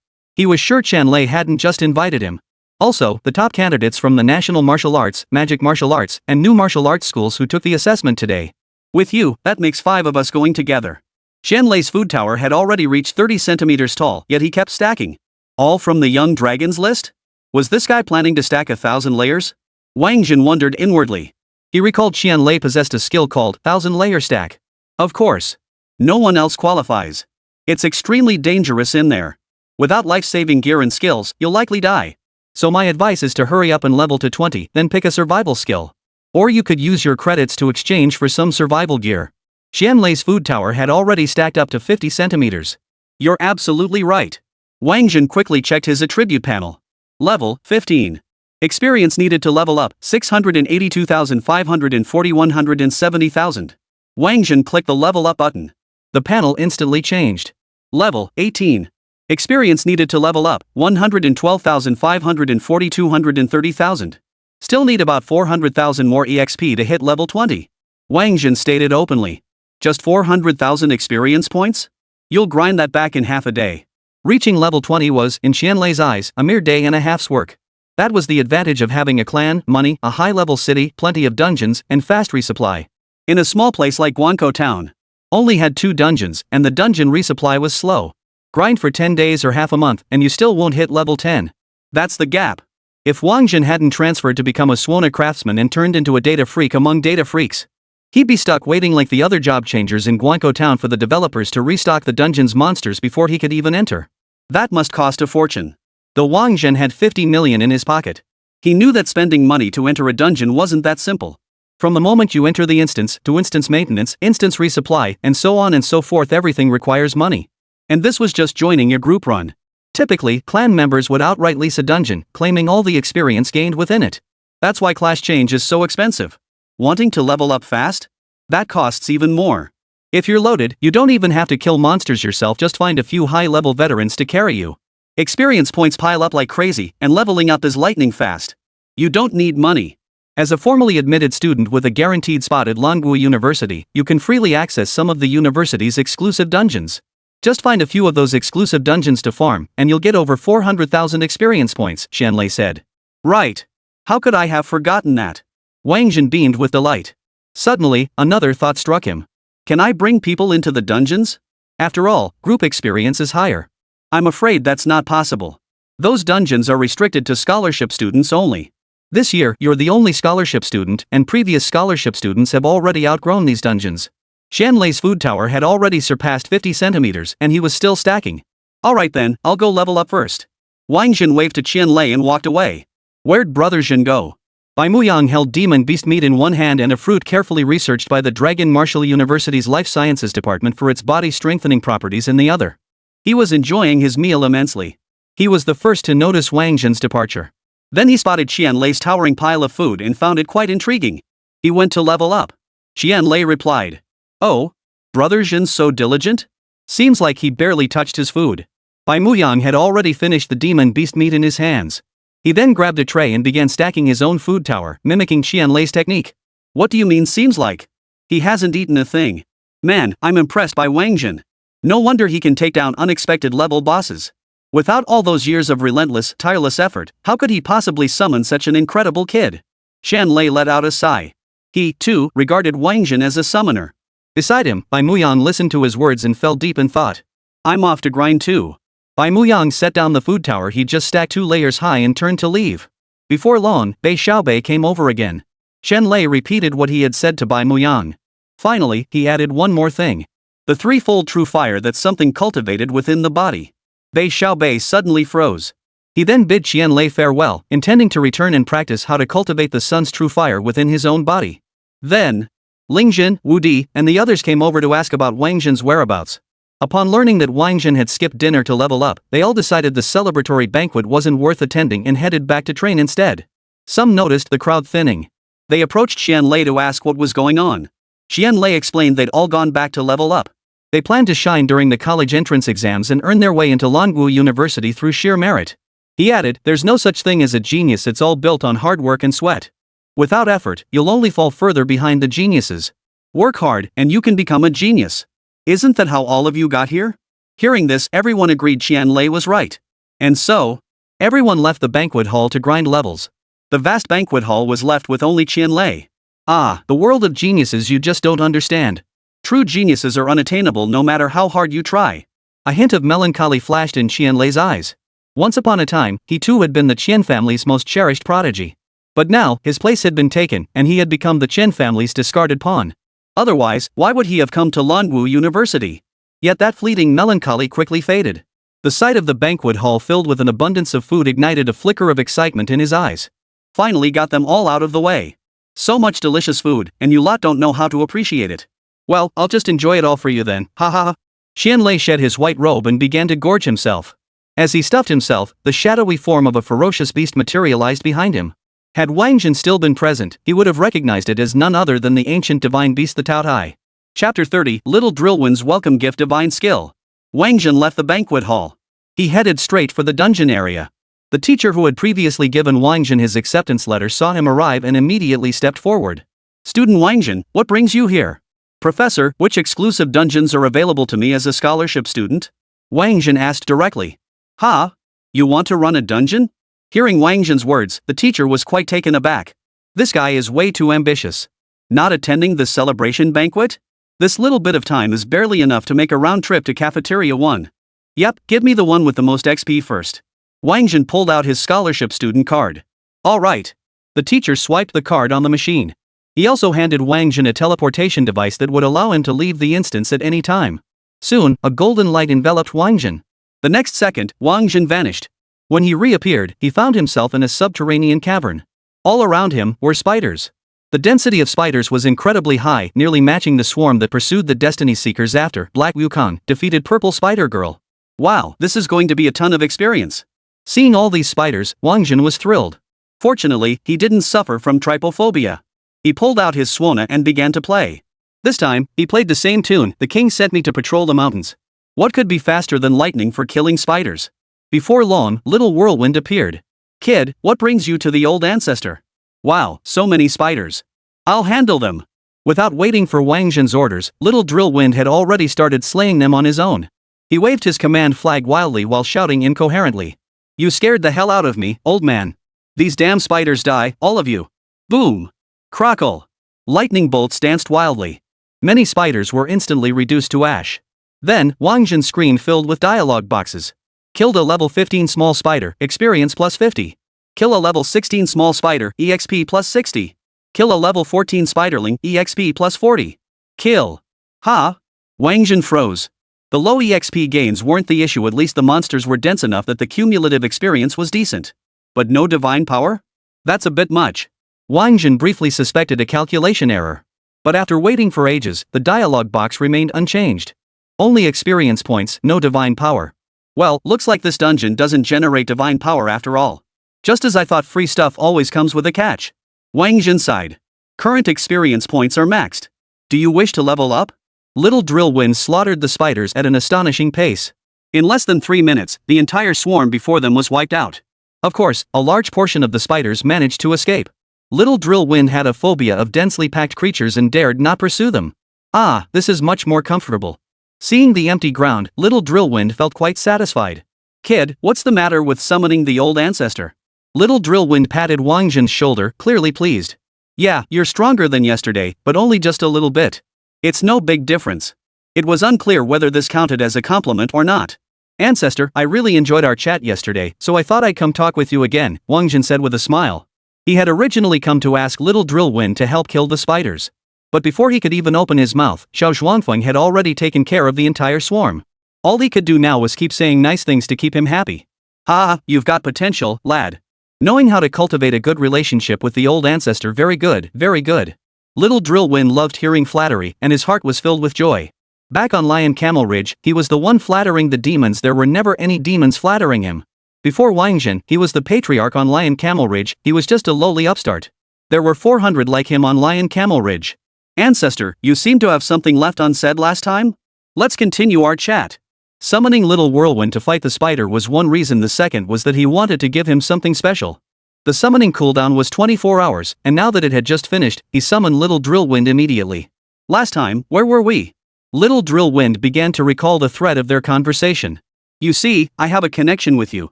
He was sure Qianlei hadn't just invited him. Also, the top candidates from the National Martial Arts, Magic Martial Arts, and New Martial Arts schools who took the assessment today. With you, that makes 5 of us going together. Qianlei's food tower had already reached 30 centimeters tall, yet he kept stacking. All from the young dragons list? Was this guy planning to stack 1,000 layers? Wáng Zhen wondered inwardly. He recalled Qianlei possessed a skill called 1,000-layer stack. Of course. No one else qualifies. It's extremely dangerous in there. Without life-saving gear and skills, you'll likely die. So my advice is to hurry up and level to 20, then pick a survival skill. Or you could use your credits to exchange for some survival gear. Qianlei's food tower had already stacked up to 50 centimeters. You're absolutely right. Wáng Zhen quickly checked his attribute panel. Level 15. Experience needed to level up 682,540 170,000. Wáng Zhen clicked the level up button. The panel instantly changed. Level 18. Experience needed to level up 112,540 230,000. Still need about 400,000 more EXP to hit level 20. Wáng Zhen stated openly. Just 400,000 experience points? You'll grind that back in half a day. Reaching level 20 was, in Qianlei's eyes, a mere day and a half's work. That was the advantage of having a clan, money, a high-level city, plenty of dungeons, and fast resupply. In a small place like Guangzhou town, only had 2 dungeons, and the dungeon resupply was slow. Grind for 10 days or half a month, and you still won't hit level 10. That's the gap. If Wáng Zhen hadn't transferred to become a Suona Craftsman and turned into a data freak among data freaks, he'd be stuck waiting like the other job changers in Guangzhou town for the developers to restock the dungeon's monsters before he could even enter. That must cost a fortune. Though Wáng Zhen had 50 million in his pocket, he knew that spending money to enter a dungeon wasn't that simple. From the moment you enter the instance, to instance maintenance, instance resupply, and so on and so forth, everything requires money. And this was just joining a group run. Typically, clan members would outright lease a dungeon, claiming all the experience gained within it. That's why class change is so expensive. Wanting to level up fast? That costs even more. If you're loaded, you don't even have to kill monsters yourself, just find a few high-level veterans to carry you. Experience points pile up like crazy, and leveling up is lightning fast. You don't need money. As a formally admitted student with a guaranteed spot at Longwu University, you can freely access some of the university's exclusive dungeons. Just find a few of those exclusive dungeons to farm, and you'll get over 400,000 experience points, Qianlei said. Right. How could I have forgotten that? Wáng Zhen beamed with delight. Suddenly, another thought struck him. Can I bring people into the dungeons? After all, group experience is higher. I'm afraid that's not possible. Those dungeons are restricted to scholarship students only. This year, you're the only scholarship student, and previous scholarship students have already outgrown these dungeons. Qianlei's food tower had already surpassed 50 centimeters, and he was still stacking. Alright then, I'll go level up first. Wáng Zhen waved to Qianlei and walked away. Where'd Brother Zhen go? Bai Muyang held demon beast meat in one hand and a fruit carefully researched by the Dragon Martial University's Life Sciences Department for its body-strengthening properties in the other. He was enjoying his meal immensely. He was the first to notice Wáng Zhen's departure. Then he spotted Qianlei's towering pile of food and found it quite intriguing. He went to level up. Qianlei replied. Oh, Brother Zhen's so diligent? Seems like he barely touched his food. Bai Muyang had already finished the demon beast meat in his hands. He then grabbed a tray and began stacking his own food tower, mimicking Qianlei's technique. What do you mean seems like? He hasn't eaten a thing. Man, I'm impressed by Wáng Zhen. No wonder he can take down unexpected level bosses. Without all those years of relentless, tireless effort, how could he possibly summon such an incredible kid? Qianlei let out a sigh. He, too, regarded Wáng Zhen as a summoner. Beside him, Bai Muyang listened to his words and fell deep in thought. I'm off to grind too. Bai Muyang set down the food tower he'd just stacked 2 layers high and turned to leave. Before long, Bei Xiaobei came over again. Qianlei repeated what he had said to Bai Muyang. Finally, he added one more thing. The threefold true fire that something cultivated within the body. Bei Xiaobei suddenly froze. He then bid Qianlei farewell, intending to return and practice how to cultivate the sun's true fire within his own body. Then, Ling Jin, Wu Di, and the others came over to ask about Wáng Zhen's whereabouts. Upon learning that Wáng Zhen had skipped dinner to level up, they all decided the celebratory banquet wasn't worth attending and headed back to train instead. Some noticed the crowd thinning. They approached Qianlei to ask what was going on. Qianlei explained they'd all gone back to level up. They planned to shine during the college entrance exams and earn their way into Longwu University through sheer merit. He added, there's no such thing as a genius, it's all built on hard work and sweat. Without effort, you'll only fall further behind the geniuses. Work hard, and you can become a genius. Isn't that how all of you got here? Hearing this, everyone agreed Qianlei was right. And so, everyone left the banquet hall to grind levels. The vast banquet hall was left with only Qianlei. Ah, the world of geniuses you just don't understand. True geniuses are unattainable no matter how hard you try. A hint of melancholy flashed in Qianlei's eyes. Once upon a time, he too had been the Qian family's most cherished prodigy. But now, his place had been taken, and he had become the Qian family's discarded pawn. Otherwise, why would he have come to Longwu University? Yet that fleeting melancholy quickly faded. The sight of the banquet hall filled with an abundance of food ignited a flicker of excitement in his eyes. Finally got them all out of the way. So much delicious food, and you lot don't know how to appreciate it. Well, I'll just enjoy it all for you then, ha ha ha. Qianlei shed his white robe and began to gorge himself. As he stuffed himself, the shadowy form of a ferocious beast materialized behind him. Had Wáng Zhen still been present, he would have recognized it as none other than the ancient divine beast the Taotai. Chapter 30, Little Drillwind's Welcome Gift Divine Skill. Wáng Zhen left the banquet hall. He headed straight for the dungeon area. The teacher who had previously given Wáng Zhen his acceptance letter saw him arrive and immediately stepped forward. Student Wáng Zhen, what brings you here? Professor, which exclusive dungeons are available to me as a scholarship student? Wáng Zhen asked directly. Ha? You want to run a dungeon? Hearing Wáng Zhen's words, the teacher was quite taken aback. This guy is way too ambitious. Not attending the celebration banquet? This little bit of time is barely enough to make a round trip to Cafeteria 1. Yep, give me the one with the most XP first. Wáng Zhen pulled out his scholarship student card. Alright. The teacher swiped the card on the machine. He also handed Wáng Zhen a teleportation device that would allow him to leave the instance at any time. Soon, a golden light enveloped Wáng Zhen. The next second, Wáng Zhen vanished. When he reappeared, he found himself in a subterranean cavern. All around him were spiders. The density of spiders was incredibly high, nearly matching the swarm that pursued the Destiny Seekers after Black Wukong defeated Purple Spider Girl. Wow, this is going to be a ton of experience. Seeing all these spiders, Wáng Zhen was thrilled. Fortunately, he didn't suffer from trypophobia. He pulled out his Suona and began to play. This time, he played the same tune, "The King sent me to patrol the mountains." What could be faster than lightning for killing spiders? Before long, Little Whirlwind appeared. Kid, what brings you to the old ancestor? Wow, so many spiders. I'll handle them. Without waiting for Wáng Zhen's orders, Little Drillwind had already started slaying them on his own. He waved his command flag wildly while shouting incoherently. You scared the hell out of me, old man. These damn spiders die, all of you. Boom. Crackle. Lightning bolts danced wildly. Many spiders were instantly reduced to ash. Then, Wáng Zhen's screen filled with dialogue boxes. Killed a level 15 small spider, experience plus 50. Kill a level 16 small spider, EXP plus 60. Kill a level 14 spiderling, EXP plus 40. Kill. Ha? Wáng Zhen froze. The low EXP gains weren't the issue, at least the monsters were dense enough that the cumulative experience was decent. But no divine power? That's a bit much. Wáng Zhen briefly suspected a calculation error. But after waiting for ages, the dialogue box remained unchanged. Only experience points, no divine power. Well, looks like this dungeon doesn't generate divine power after all. Just as I thought, free stuff always comes with a catch. Wáng Zhen sighed. Current experience points are maxed. Do you wish to level up? Little Drillwind slaughtered the spiders at an astonishing pace. In less than 3 minutes, the entire swarm before them was wiped out. Of course, a large portion of the spiders managed to escape. Little Drillwind had a phobia of densely packed creatures and dared not pursue them. Ah, this is much more comfortable. Seeing the empty ground, Little Drillwind felt quite satisfied. Kid, what's the matter with summoning the old ancestor? Little Drillwind patted Wáng Zhen's shoulder, clearly pleased. Yeah, you're stronger than yesterday, but only just a little bit. It's no big difference. It was unclear whether this counted as a compliment or not. Ancestor, I really enjoyed our chat yesterday, so I thought I'd come talk with you again, Wáng Zhen said with a smile. He had originally come to ask Little Drillwind to help kill the spiders. But before he could even open his mouth, Xiao Zhuangfeng had already taken care of the entire swarm. All he could do now was keep saying nice things to keep him happy. Ha, you've got potential, lad. Knowing how to cultivate a good relationship with the old ancestor, very good, very good. Little Drillwind loved hearing flattery, and his heart was filled with joy. Back on Lion Camel Ridge, he was the one flattering the demons. There were never any demons flattering him. Before Wáng Zhen, he was the patriarch on Lion Camel Ridge, he was just a lowly upstart. There were 400 like him on Lion Camel Ridge. Ancestor, you seem to have something left unsaid last time? Let's continue our chat. Summoning Little Whirlwind to fight the spider was one reason, the second was that he wanted to give him something special. The summoning cooldown was 24 hours, and now that it had just finished, he summoned Little Drillwind immediately. Last time, where were we? Little Drillwind began to recall the thread of their conversation. You see, I have a connection with you.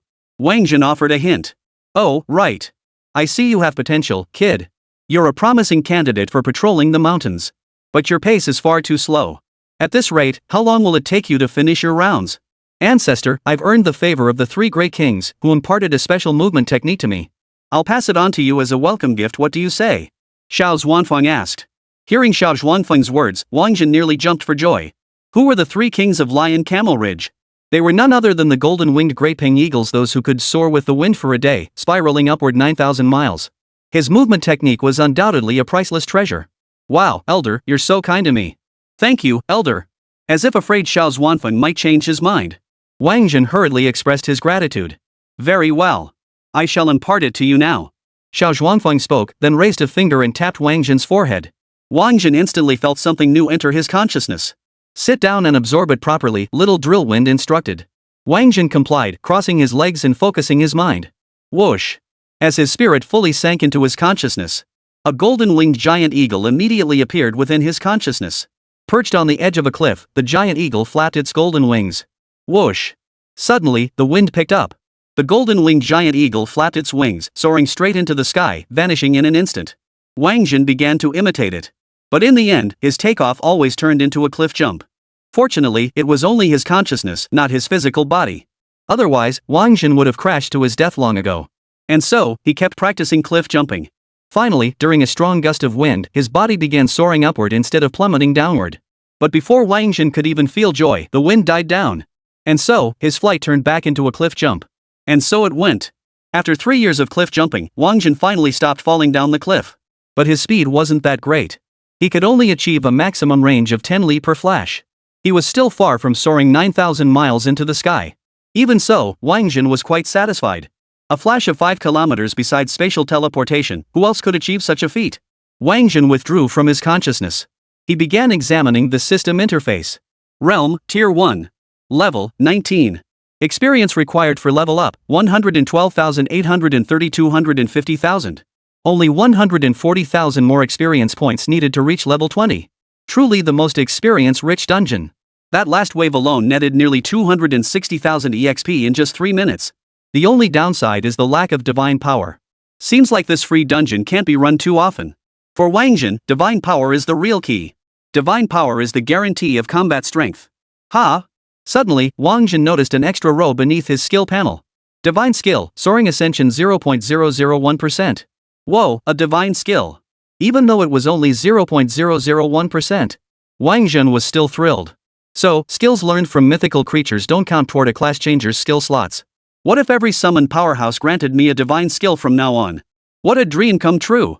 Wáng Zhen offered a hint. Oh, right. I see you have potential, kid. You're a promising candidate for patrolling the mountains. But your pace is far too slow. At this rate, how long will it take you to finish your rounds? Ancestor, I've earned the favor of the 3 great kings, who imparted a special movement technique to me. I'll pass it on to you as a welcome gift, what do you say? Xiao Zhuangfeng asked. Hearing Xiao Zhuangfeng's words, Wáng Zhen nearly jumped for joy. Who were the 3 kings of Lion Camel Ridge? They were none other than the golden-winged grey-ping eagles, those who could soar with the wind for a day, spiraling upward 9,000 miles. His movement technique was undoubtedly a priceless treasure. Wow, Elder, you're so kind to me. Thank you, Elder. As if afraid Xiao Zhuangfeng might change his mind. Wáng Zhen hurriedly expressed his gratitude. Very well. I shall impart it to you now. Xiao Zhuangfeng spoke, then raised a finger and tapped Wáng Zhen's forehead. Wáng Zhen instantly felt something new enter his consciousness. Sit down and absorb it properly, little Drillwind instructed. Wáng Zhen complied, crossing his legs and focusing his mind. Whoosh! As his spirit fully sank into his consciousness, a golden-winged giant eagle immediately appeared within his consciousness. Perched on the edge of a cliff, the giant eagle flapped its golden wings. Whoosh! Suddenly, the wind picked up. The golden-winged giant eagle flapped its wings, soaring straight into the sky, vanishing in an instant. Wáng Zhen began to imitate it. But in the end, his takeoff always turned into a cliff jump. Fortunately, it was only his consciousness, not his physical body. Otherwise, Wáng Zhen would have crashed to his death long ago. And so, he kept practicing cliff jumping. Finally, during a strong gust of wind, his body began soaring upward instead of plummeting downward. But before Wáng Zhen could even feel joy, the wind died down. And so, his flight turned back into a cliff jump. And so it went. After 3 years of cliff jumping, Wáng Zhen finally stopped falling down the cliff. But his speed wasn't that great. He could only achieve a maximum range of 10 li per flash. He was still far from soaring 9,000 miles into the sky. Even so, Wáng Zhen was quite satisfied. A flash of 5 kilometers besides spatial teleportation, who else could achieve such a feat? Wáng Zhen withdrew from his consciousness. He began examining the system interface. Realm, Tier 1. Level, 19. Experience required for level up, 112,830 250,000. Only 140,000 more experience points needed to reach level 20. Truly the most experience-rich dungeon. That last wave alone netted nearly 260,000 EXP in just 3 minutes. The only downside is the lack of divine power. Seems like this free dungeon can't be run too often. For Wáng Zhen, divine power is the real key. Divine power is the guarantee of combat strength. Ha! Suddenly, Wáng Zhen noticed an extra row beneath his skill panel. Divine skill, soaring ascension 0.001%. Whoa, a divine skill. Even though it was only 0.001%, Wáng Zhen was still thrilled. So, skills learned from mythical creatures don't count toward a class changer's skill slots. What if every summoned powerhouse granted me a divine skill from now on? What a dream come true.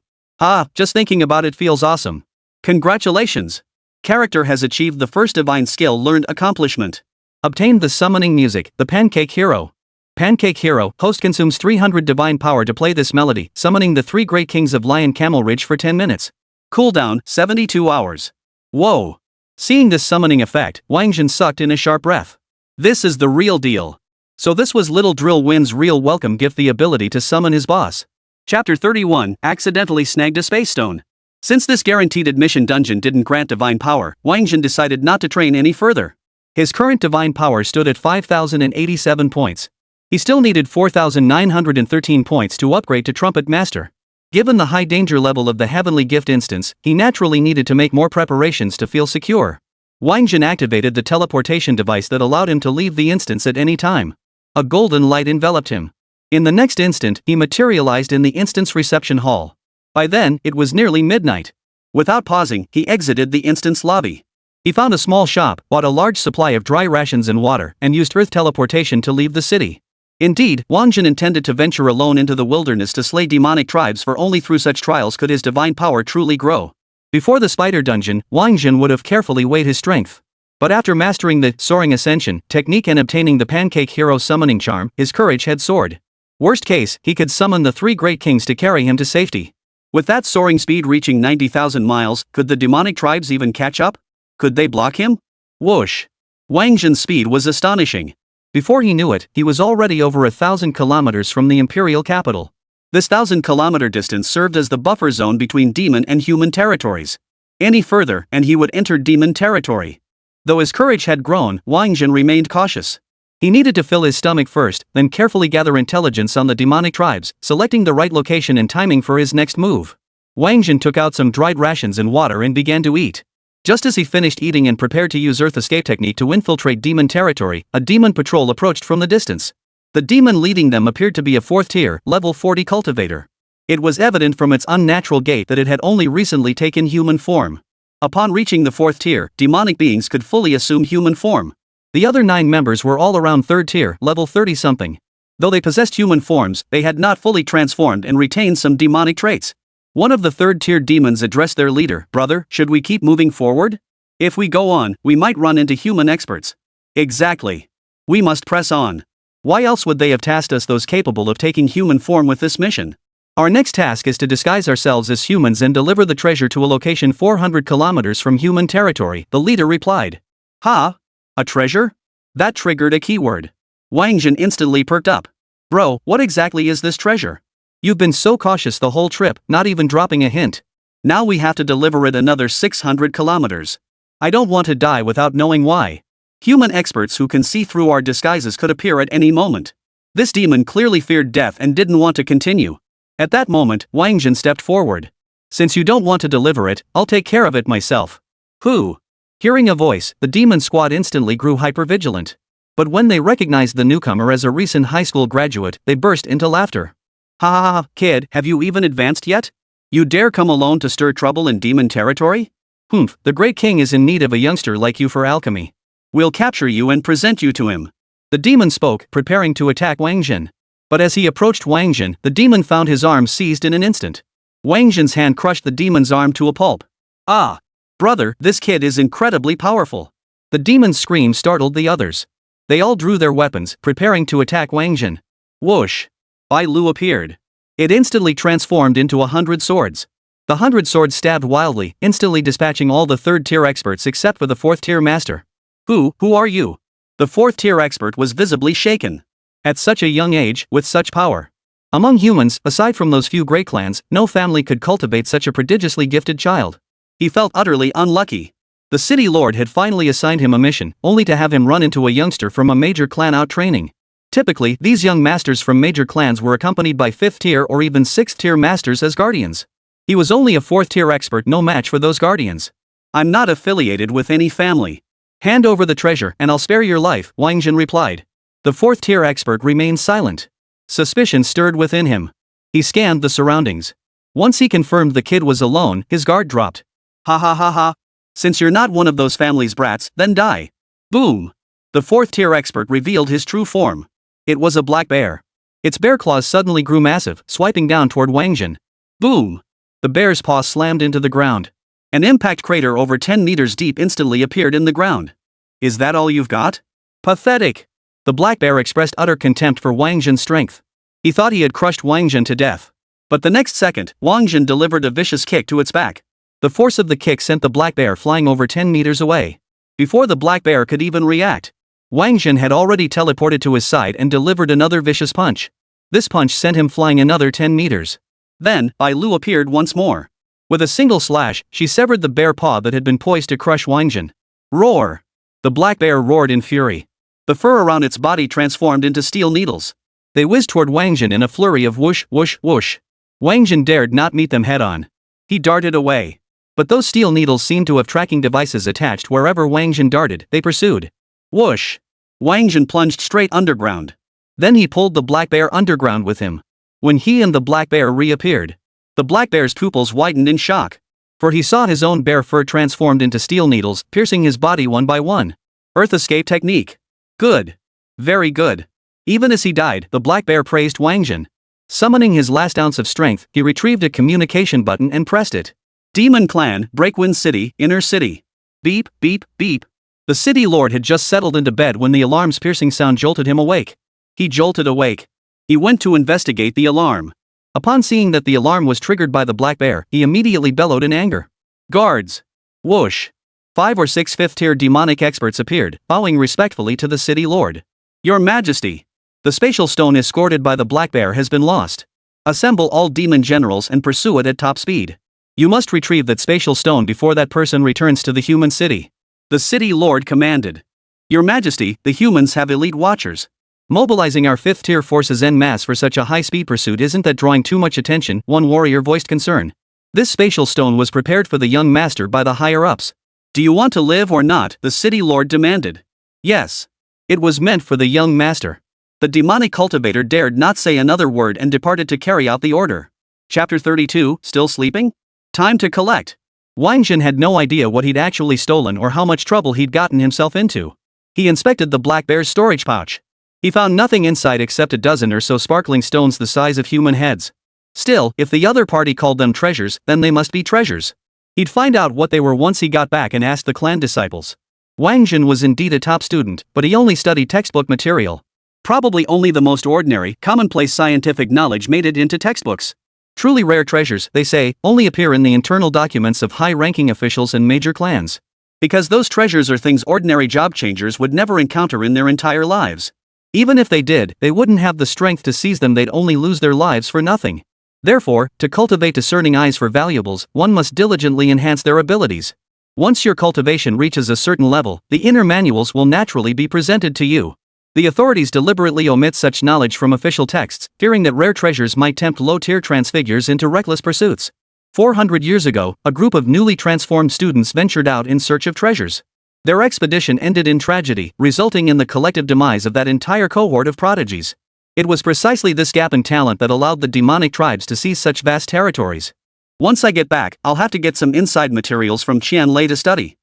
Just thinking about it feels awesome. Congratulations! Character has achieved the first divine skill learned accomplishment. Obtained the summoning music, the Pancake Hero. Pancake Hero, host consumes 300 divine power to play this melody, summoning the 3 great kings of Lion Camel Ridge for 10 minutes. Cooldown, 72 hours. Whoa! Seeing this summoning effect, Wáng Zhen sucked in a sharp breath. This is the real deal. So this was little Drillwind's real welcome gift, the ability to summon his boss. Chapter 31, Accidentally Snagged a Space Stone. Since this guaranteed admission dungeon didn't grant divine power, Wáng Zhen decided not to train any further. His current divine power stood at 5,087 points. He still needed 4,913 points to upgrade to Trumpet Master. Given the high danger level of the Heavenly Gift instance, he naturally needed to make more preparations to feel secure. Wáng Zhen activated the teleportation device that allowed him to leave the instance at any time. A golden light enveloped him. In the next instant, he materialized in the instance reception hall. By then, it was nearly midnight. Without pausing, he exited the instance lobby. He found a small shop, bought a large supply of dry rations and water, and used earth teleportation to leave the city. Indeed, Wáng Zhen intended to venture alone into the wilderness to slay demonic tribes, for only through such trials could his divine power truly grow. Before the spider dungeon, Wáng Zhen would have carefully weighed his strength. But after mastering the soaring ascension technique and obtaining the Pancake Hero summoning charm, his courage had soared. Worst case, he could summon the 3 great kings to carry him to safety. With that soaring speed reaching 90,000 miles, could the demonic tribes even catch up? Could they block him? Whoosh! Wáng Zhen's speed was astonishing. Before he knew it, he was already over 1,000 kilometers from the imperial capital. This 1,000-kilometer distance served as the buffer zone between demon and human territories. Any further, and he would enter demon territory. Though his courage had grown, Wáng Zhen remained cautious. He needed to fill his stomach first, then carefully gather intelligence on the demonic tribes, selecting the right location and timing for his next move. Wáng Zhen took out some dried rations and water and began to eat. Just as he finished eating and prepared to use Earth Escape technique to infiltrate demon territory, a demon patrol approached from the distance. The demon leading them appeared to be a 4th tier, level 40 cultivator. It was evident from its unnatural gait that it had only recently taken human form. Upon reaching the 4th tier, demonic beings could fully assume human form. The other 9 members were all around 3rd tier, level 30-something. Though they possessed human forms, they had not fully transformed and retained some demonic traits. One of the 3rd-tier demons addressed their leader, "Brother, should we keep moving forward? If we go on, we might run into human experts." Exactly. We must press on. Why else would they have tasked us, those capable of taking human form, with this mission? Our next task is to disguise ourselves as humans and deliver the treasure to a location 400 kilometers from human territory, the leader replied. Ha? A treasure? That triggered a keyword. Wáng Zhen instantly perked up. Bro, what exactly is this treasure? You've been so cautious the whole trip, not even dropping a hint. Now we have to deliver it another 600 kilometers. I don't want to die without knowing why. Human experts who can see through our disguises could appear at any moment. This demon clearly feared death and didn't want to continue. At that moment, Wáng Zhen stepped forward. Since you don't want to deliver it, I'll take care of it myself. Who? Hearing a voice, the demon squad instantly grew hypervigilant. But when they recognized the newcomer as a recent high school graduate, they burst into laughter. Ha ha ha, kid, have you even advanced yet? You dare come alone to stir trouble in demon territory? Humph, the great king is in need of a youngster like you for alchemy. We'll capture you and present you to him. The demon spoke, preparing to attack Wáng Zhen. But as he approached Wáng Zhen, the demon found his arm seized in an instant. Wáng Zhen's hand crushed the demon's arm to a pulp. Ah! Brother, this kid is incredibly powerful. The demon's scream startled the others. They all drew their weapons, preparing to attack Wáng Zhen. Whoosh! Bai Lu appeared. It instantly transformed into 100 swords. The 100 swords stabbed wildly, instantly dispatching all the third-tier experts except for the fourth-tier master. Who are you? The fourth-tier expert was visibly shaken. At such a young age, with such power. Among humans, aside from those few great clans, no family could cultivate such a prodigiously gifted child. He felt utterly unlucky. The city lord had finally assigned him a mission, only to have him run into a youngster from a major clan out training. Typically, these young masters from major clans were accompanied by 5th-tier or even 6th-tier masters as guardians. He was only a 4th-tier expert, no match for those guardians. I'm not affiliated with any family. Hand over the treasure and I'll spare your life, Wáng Zhen replied. The 4th-tier expert remained silent. Suspicion stirred within him. He scanned the surroundings. Once he confirmed the kid was alone, his guard dropped. Ha ha ha ha. Since you're not one of those family's brats, then die. Boom. The 4th-tier expert revealed his true form. It was a black bear. Its bear claws suddenly grew massive, swiping down toward Wáng Zhen. Boom. The bear's paw slammed into the ground. An impact crater over 10 meters deep instantly appeared in the ground. Is that all you've got? Pathetic. The black bear expressed utter contempt for Wáng Zhen's strength. He thought he had crushed Wáng Zhen to death. But the next second, Wáng Zhen delivered a vicious kick to its back. The force of the kick sent the black bear flying over 10 meters away. Before the black bear could even react, Wáng Zhen had already teleported to his side and delivered another vicious punch. This punch sent him flying another 10 meters. Then, Bai Lu appeared once more. With a single slash, she severed the bear paw that had been poised to crush Wáng Zhen. Roar! The black bear roared in fury. The fur around its body transformed into steel needles. They whizzed toward Wáng Zhen in a flurry of whoosh, whoosh, whoosh. Wáng Zhen dared not meet them head-on. He darted away. But those steel needles seemed to have tracking devices attached wherever Wáng Zhen darted. They pursued. Whoosh! Wáng Zhen plunged straight underground. Then he pulled the black bear underground with him. When he and the black bear reappeared, the black bear's pupils widened in shock. For he saw his own bear fur transformed into steel needles, piercing his body one by one. Earth escape technique. Good. Very good. Even as he died, the black bear praised Wáng Zhen. Summoning his last ounce of strength, he retrieved a communication button and pressed it. Demon Clan, Breakwind City, Inner City. Beep, beep, beep. The city lord had just settled into bed when the alarm's piercing sound jolted him awake. He jolted awake. He went to investigate the alarm. Upon seeing that the alarm was triggered by the black bear, he immediately bellowed in anger. Guards! Whoosh! 5 or 6 5th-tier demonic experts appeared, bowing respectfully to the city lord. Your Majesty! The spatial stone escorted by the black bear has been lost. Assemble all demon generals and pursue it at top speed. You must retrieve that spatial stone before that person returns to the human city. The city lord commanded. Your Majesty, the humans have elite watchers. Mobilizing our 5th-tier forces en masse for such a high-speed pursuit isn't that drawing too much attention, one warrior voiced concern. This spatial stone was prepared for the young master by the higher-ups. Do you want to live or not? The city lord demanded. Yes. It was meant for the young master. The demonic cultivator dared not say another word and departed to carry out the order. Chapter 32, Still sleeping? Time to collect. Wáng Zhen had no idea what he'd actually stolen or how much trouble he'd gotten himself into. He inspected the black bear's storage pouch. He found nothing inside except a dozen or so sparkling stones the size of human heads. Still, if the other party called them treasures, then they must be treasures. He'd find out what they were once he got back and asked the clan disciples. Wáng Zhen was indeed a top student, but he only studied textbook material. Probably only the most ordinary, commonplace scientific knowledge made it into textbooks. Truly rare treasures, they say, only appear in the internal documents of high-ranking officials and major clans. Because those treasures are things ordinary job changers would never encounter in their entire lives. Even if they did, they wouldn't have the strength to seize them, they'd only lose their lives for nothing. Therefore, to cultivate discerning eyes for valuables, one must diligently enhance their abilities. Once your cultivation reaches a certain level, the inner manuals will naturally be presented to you. The authorities deliberately omit such knowledge from official texts, fearing that rare treasures might tempt low-tier transfigures into reckless pursuits. 400 years ago, a group of newly transformed students ventured out in search of treasures. Their expedition ended in tragedy, resulting in the collective demise of that entire cohort of prodigies. It was precisely this gap in talent that allowed the demonic tribes to seize such vast territories. Once I get back, I'll have to get some inside materials from Qianlei to study.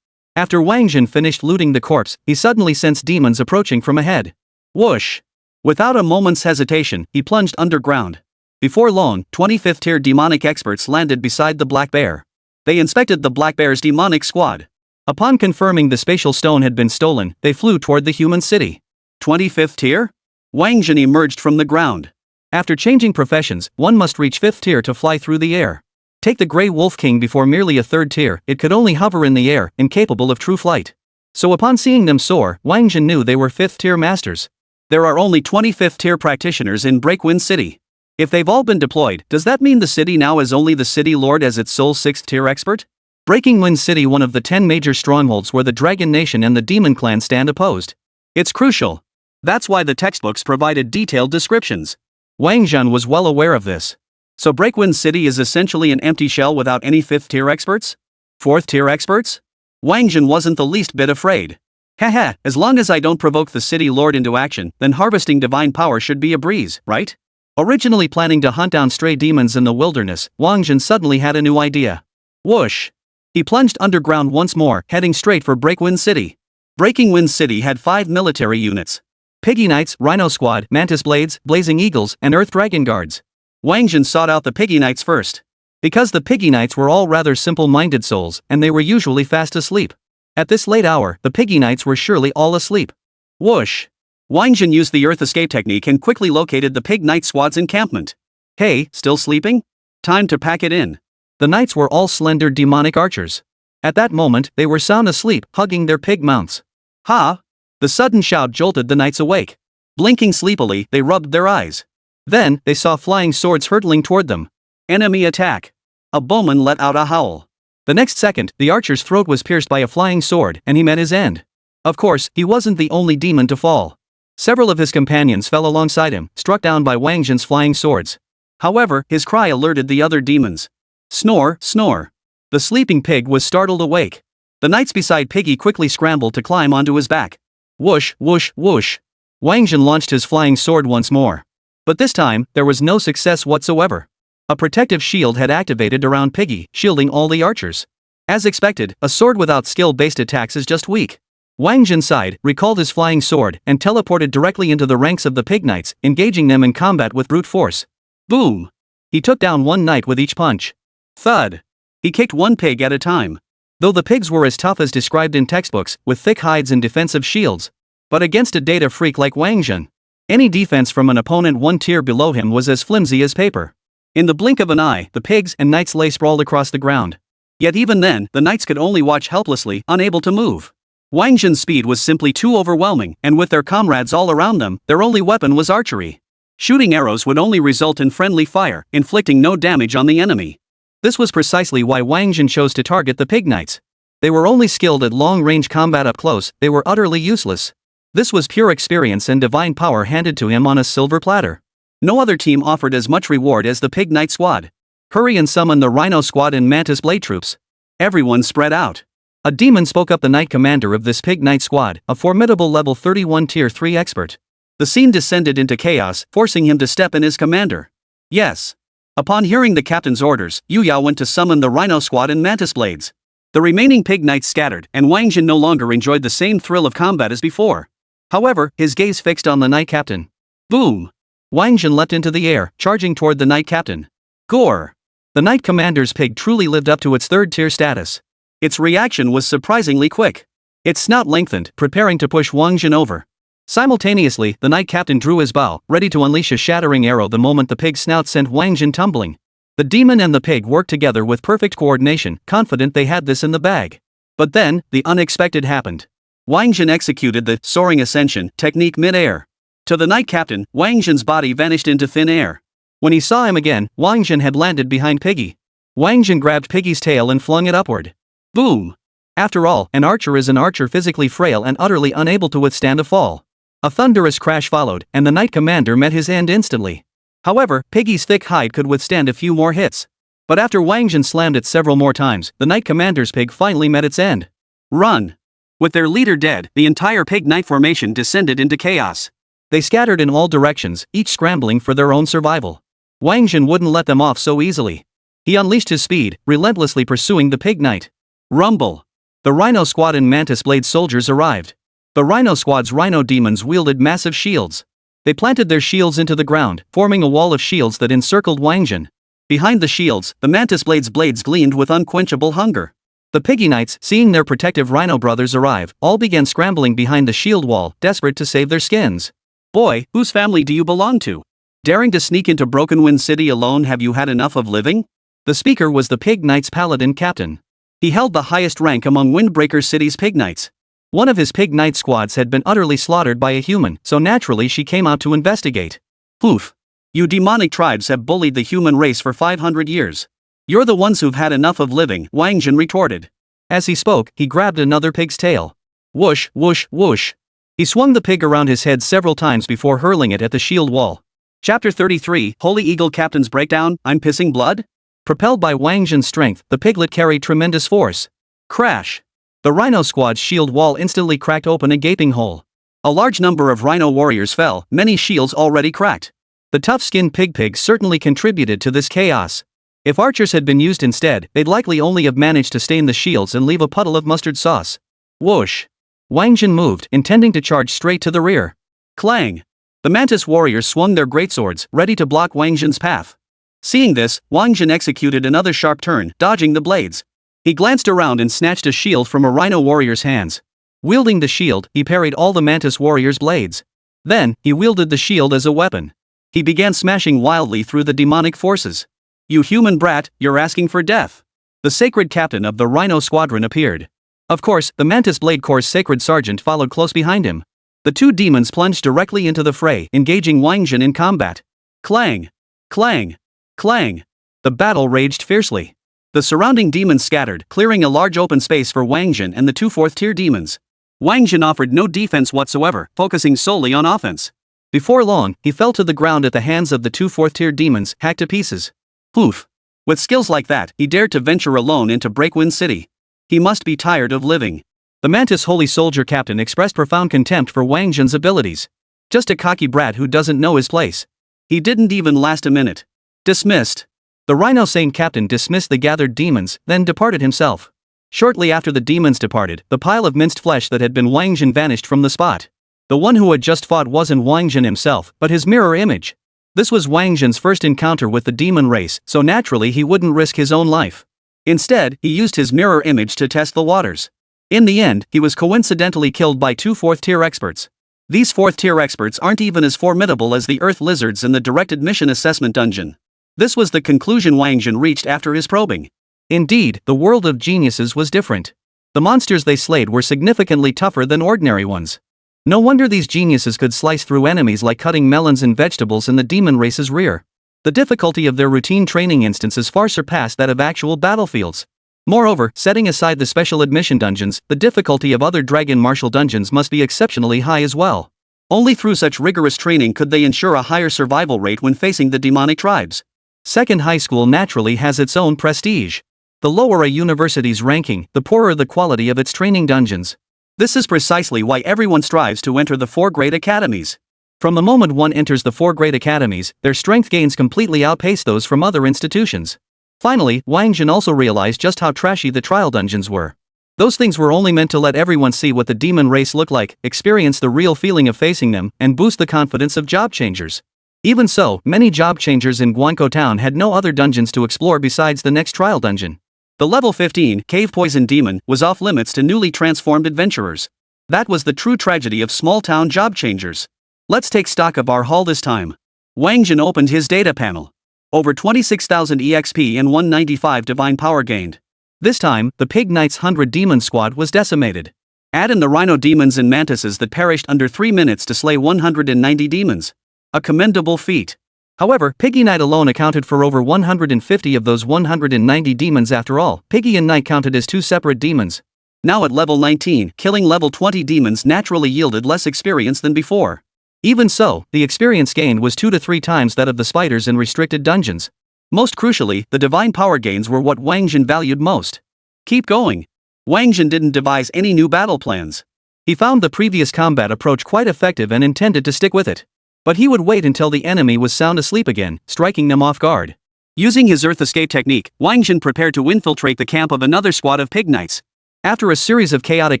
After Wáng Zhen finished looting the corpse, he suddenly sensed demons approaching from ahead. Whoosh! Without a moment's hesitation, he plunged underground. Before long, 25th tier demonic experts landed beside the Black Bear. They inspected the Black Bear's demonic squad. Upon confirming the spatial stone had been stolen, they flew toward the human city. 25th tier? Wáng Zhen emerged from the ground. After changing professions, one must reach 5th tier to fly through the air. Take the Grey Wolf King before merely a 3rd tier, it could only hover in the air, incapable of true flight. So upon seeing them soar, Wáng Zhen knew they were 5th tier masters. There are only 25th tier practitioners in Breakwind City. If they've all been deployed, does that mean the city now has only the city lord as its sole 6th tier expert? Breakwind City, one of the 10 major strongholds where the Dragon Nation and the Demon Clan stand opposed. It's crucial. That's why the textbooks provided detailed descriptions. Wáng Zhen was well aware of this. So Breakwind City is essentially an empty shell without any 5th tier experts? 4th tier experts? Wáng Zhen wasn't the least bit afraid. Haha, as long as I don't provoke the city lord into action, then harvesting divine power should be a breeze, right? Originally planning to hunt down stray demons in the wilderness, Wáng Zhen suddenly had a new idea. Whoosh! He plunged underground once more, heading straight for Breakwind City. Breakwind City had 5 military units. Piggy Knights, Rhino Squad, Mantis Blades, Blazing Eagles, and Earth Dragon Guards. Wáng Zhen sought out the Piggy Knights first. Because the Piggy Knights were all rather simple-minded souls, and they were usually fast asleep. At this late hour, the Piggy Knights were surely all asleep. Whoosh! Wáng Zhen used the Earth Escape technique and quickly located the Pig Knight squad's encampment. Hey, still sleeping? Time to pack it in. The knights were all slender demonic archers. At that moment, they were sound asleep, hugging their pig mounts. Ha! The sudden shout jolted the knights awake. Blinking sleepily, they rubbed their eyes. Then, they saw flying swords hurtling toward them. Enemy attack! A bowman let out a howl. The next second, the archer's throat was pierced by a flying sword, and he met his end. Of course, he wasn't the only demon to fall. Several of his companions fell alongside him, struck down by Wáng Zhen's flying swords. However, his cry alerted the other demons. Snore, snore. The sleeping pig was startled awake. The knights beside Piggy quickly scrambled to climb onto his back. Whoosh, whoosh, whoosh. Wáng Zhen launched his flying sword once more. But this time, there was no success whatsoever. A protective shield had activated around Piggy, shielding all the archers. As expected, a sword without skill-based attacks is just weak. Wáng Zhen sighed, recalled his flying sword, and teleported directly into the ranks of the Pig Knights, engaging them in combat with brute force. Boom! He took down one knight with each punch. Thud! He kicked one pig at a time. Though the pigs were as tough as described in textbooks, with thick hides and defensive shields. But against a data freak like Wáng Zhen, any defense from an opponent one tier below him was as flimsy as paper. In the blink of an eye, the pigs and knights lay sprawled across the ground. Yet even then, the knights could only watch helplessly, unable to move. Wáng Zhen's speed was simply too overwhelming, and with their comrades all around them, their only weapon was archery. Shooting arrows would only result in friendly fire, inflicting no damage on the enemy. This was precisely why Wáng Zhen chose to target the Pig Knights. They were only skilled at long-range combat up close, they were utterly useless. This was pure experience and divine power handed to him on a silver platter. No other team offered as much reward as the Pig Knight squad. Hurry and summon the Rhino squad and Mantis Blade troops. Everyone spread out. A demon spoke up, the knight commander of this Pig Knight squad, a formidable level 31 tier 3 expert. The scene descended into chaos, forcing him to step in as commander. Yes. Upon hearing the captain's orders, Yu Yao went to summon the Rhino squad and Mantis Blades. The remaining Pig Knights scattered, and Wáng Zhen no longer enjoyed the same thrill of combat as before. However, his gaze fixed on the knight captain. Boom! Wáng Zhen leapt into the air, charging toward the knight captain. Gore! The knight commander's pig truly lived up to its 3rd tier status. Its reaction was surprisingly quick. Its snout lengthened, preparing to push Wáng Zhen over. Simultaneously, the knight captain drew his bow, ready to unleash a shattering arrow the moment the pig's snout sent Wáng Zhen tumbling. The demon and the pig worked together with perfect coordination, confident they had this in the bag. But then, the unexpected happened. Wáng Zhen executed the soaring ascension technique mid-air. To the knight captain, Wáng Zhen's body vanished into thin air. When he saw him again, Wáng Zhen had landed behind Piggy. Wáng Zhen grabbed Piggy's tail and flung it upward. Boom! After all, an archer is an archer physically frail and utterly unable to withstand a fall. A thunderous crash followed, and the knight commander met his end instantly. However, Piggy's thick hide could withstand a few more hits. But after Wáng Zhen slammed it several more times, the knight commander's pig finally met its end. Run! With their leader dead, the entire pig knight formation descended into chaos. They scattered in all directions, each scrambling for their own survival. Wáng Zhen wouldn't let them off so easily. He unleashed his speed, relentlessly pursuing the pig knight. Rumble! The Rhino Squad and Mantis Blade soldiers arrived. The Rhino Squad's Rhino demons wielded massive shields. They planted their shields into the ground, forming a wall of shields that encircled Wáng Zhen. Behind the shields, the Mantis Blade's blades gleamed with unquenchable hunger. The Piggy Knights, seeing their protective Rhino brothers arrive, all began scrambling behind the shield wall, desperate to save their skins. Boy, whose family do you belong to? Daring to sneak into Broken Wind City alone, have you had enough of living? The speaker was the Pig Knights' paladin captain. He held the highest rank among Windbreaker City's Pig Knights. One of his Pig Knight squads had been utterly slaughtered by a human, so naturally she came out to investigate. Poof! You demonic tribes have bullied the human race for 500 years. You're the ones who've had enough of living, Wáng Zhen retorted. As he spoke, he grabbed another pig's tail. Whoosh, whoosh, whoosh. He swung the pig around his head several times before hurling it at the shield wall. Chapter 33, Holy Eagle Captain's Breakdown, I'm Pissing Blood? Propelled by Wáng Zhen's strength, the piglet carried tremendous force. Crash! The Rhino Squad's shield wall instantly cracked open a gaping hole. A large number of Rhino warriors fell, many shields already cracked. The tough-skinned pig certainly contributed to this chaos. If archers had been used instead, they'd likely only have managed to stain the shields and leave a puddle of mustard sauce. Whoosh! Wáng Zhen moved, intending to charge straight to the rear. Clang! The Mantis warriors swung their greatswords, ready to block Wáng Zhen's path. Seeing this, Wáng Zhen executed another sharp turn, dodging the blades. He glanced around and snatched a shield from a Rhino warrior's hands. Wielding the shield, he parried all the Mantis warriors' blades. Then, he wielded the shield as a weapon. He began smashing wildly through the demonic forces. You human brat, you're asking for death. The sacred captain of the Rhino Squadron appeared. Of course, the Mantis Blade Corps' sacred sergeant followed close behind him. The two demons plunged directly into the fray, engaging Wáng Zhen in combat. Clang! Clang! Clang! The battle raged fiercely. The surrounding demons scattered, clearing a large open space for Wáng Zhen and the two fourth-tier demons. Wáng Zhen offered no defense whatsoever, focusing solely on offense. Before long, he fell to the ground at the hands of the two fourth-tier demons, hacked to pieces. Poof! With skills like that, he dared to venture alone into Breakwind City. He must be tired of living. The Mantis Holy Soldier Captain expressed profound contempt for Wáng Zhen's abilities. Just a cocky brat who doesn't know his place. He didn't even last a minute. Dismissed. The Rhino Saint Captain dismissed the gathered demons, then departed himself. Shortly after the demons departed, the pile of minced flesh that had been Wáng Zhen vanished from the spot. The one who had just fought wasn't Wáng Zhen himself, but his mirror image. This was Wáng Zhen's first encounter with the demon race, so naturally he wouldn't risk his own life. Instead, he used his mirror image to test the waters. In the end, he was coincidentally killed by two fourth-tier experts. These fourth-tier experts aren't even as formidable as the Earth Lizards in the Directed Mission Assessment Dungeon. This was the conclusion Wáng Zhen reached after his probing. Indeed, the world of geniuses was different. The monsters they slayed were significantly tougher than ordinary ones. No wonder these geniuses could slice through enemies like cutting melons and vegetables in the demon race's rear. The difficulty of their routine training instances far surpassed that of actual battlefields. Moreover, setting aside the special admission dungeons, the difficulty of other dragon martial dungeons must be exceptionally high as well. Only through such rigorous training could they ensure a higher survival rate when facing the demonic tribes. Second high school naturally has its own prestige. The lower a university's ranking, the poorer the quality of its training dungeons. This is precisely why everyone strives to enter the 4 great academies. From the moment one enters the 4 great academies, their strength gains completely outpace those from other institutions. Finally, Wáng Zhen also realized just how trashy the trial dungeons were. Those things were only meant to let everyone see what the demon race looked like, experience the real feeling of facing them, and boost the confidence of job changers. Even so, many job changers in Guanko Town had no other dungeons to explore besides the next trial dungeon. The level 15, Cave Poison Demon, was off limits to newly transformed adventurers. That was the true tragedy of small-town job changers. Let's take stock of our haul this time. Wáng Zhen opened his data panel. Over 26,000 EXP and 195 divine power gained. This time, the Pig Knight's 100 demon squad was decimated. Add in the rhino demons and mantises that perished under 3 minutes to slay 190 demons. A commendable feat. However, Piggy Knight alone accounted for over 150 of those 190 demons after all. Piggy and Knight counted as 2 separate demons. Now at level 19, killing level 20 demons naturally yielded less experience than before. Even so, the experience gained was 2 to 3 times that of the spiders in restricted dungeons. Most crucially, the divine power gains were what Wáng Zhen valued most. Keep going. Wáng Zhen didn't devise any new battle plans. He found the previous combat approach quite effective and intended to stick with it. But he would wait until the enemy was sound asleep again, striking them off guard. Using his Earth Escape technique, Wáng Zhen prepared to infiltrate the camp of another squad of Pig Knights. After a series of chaotic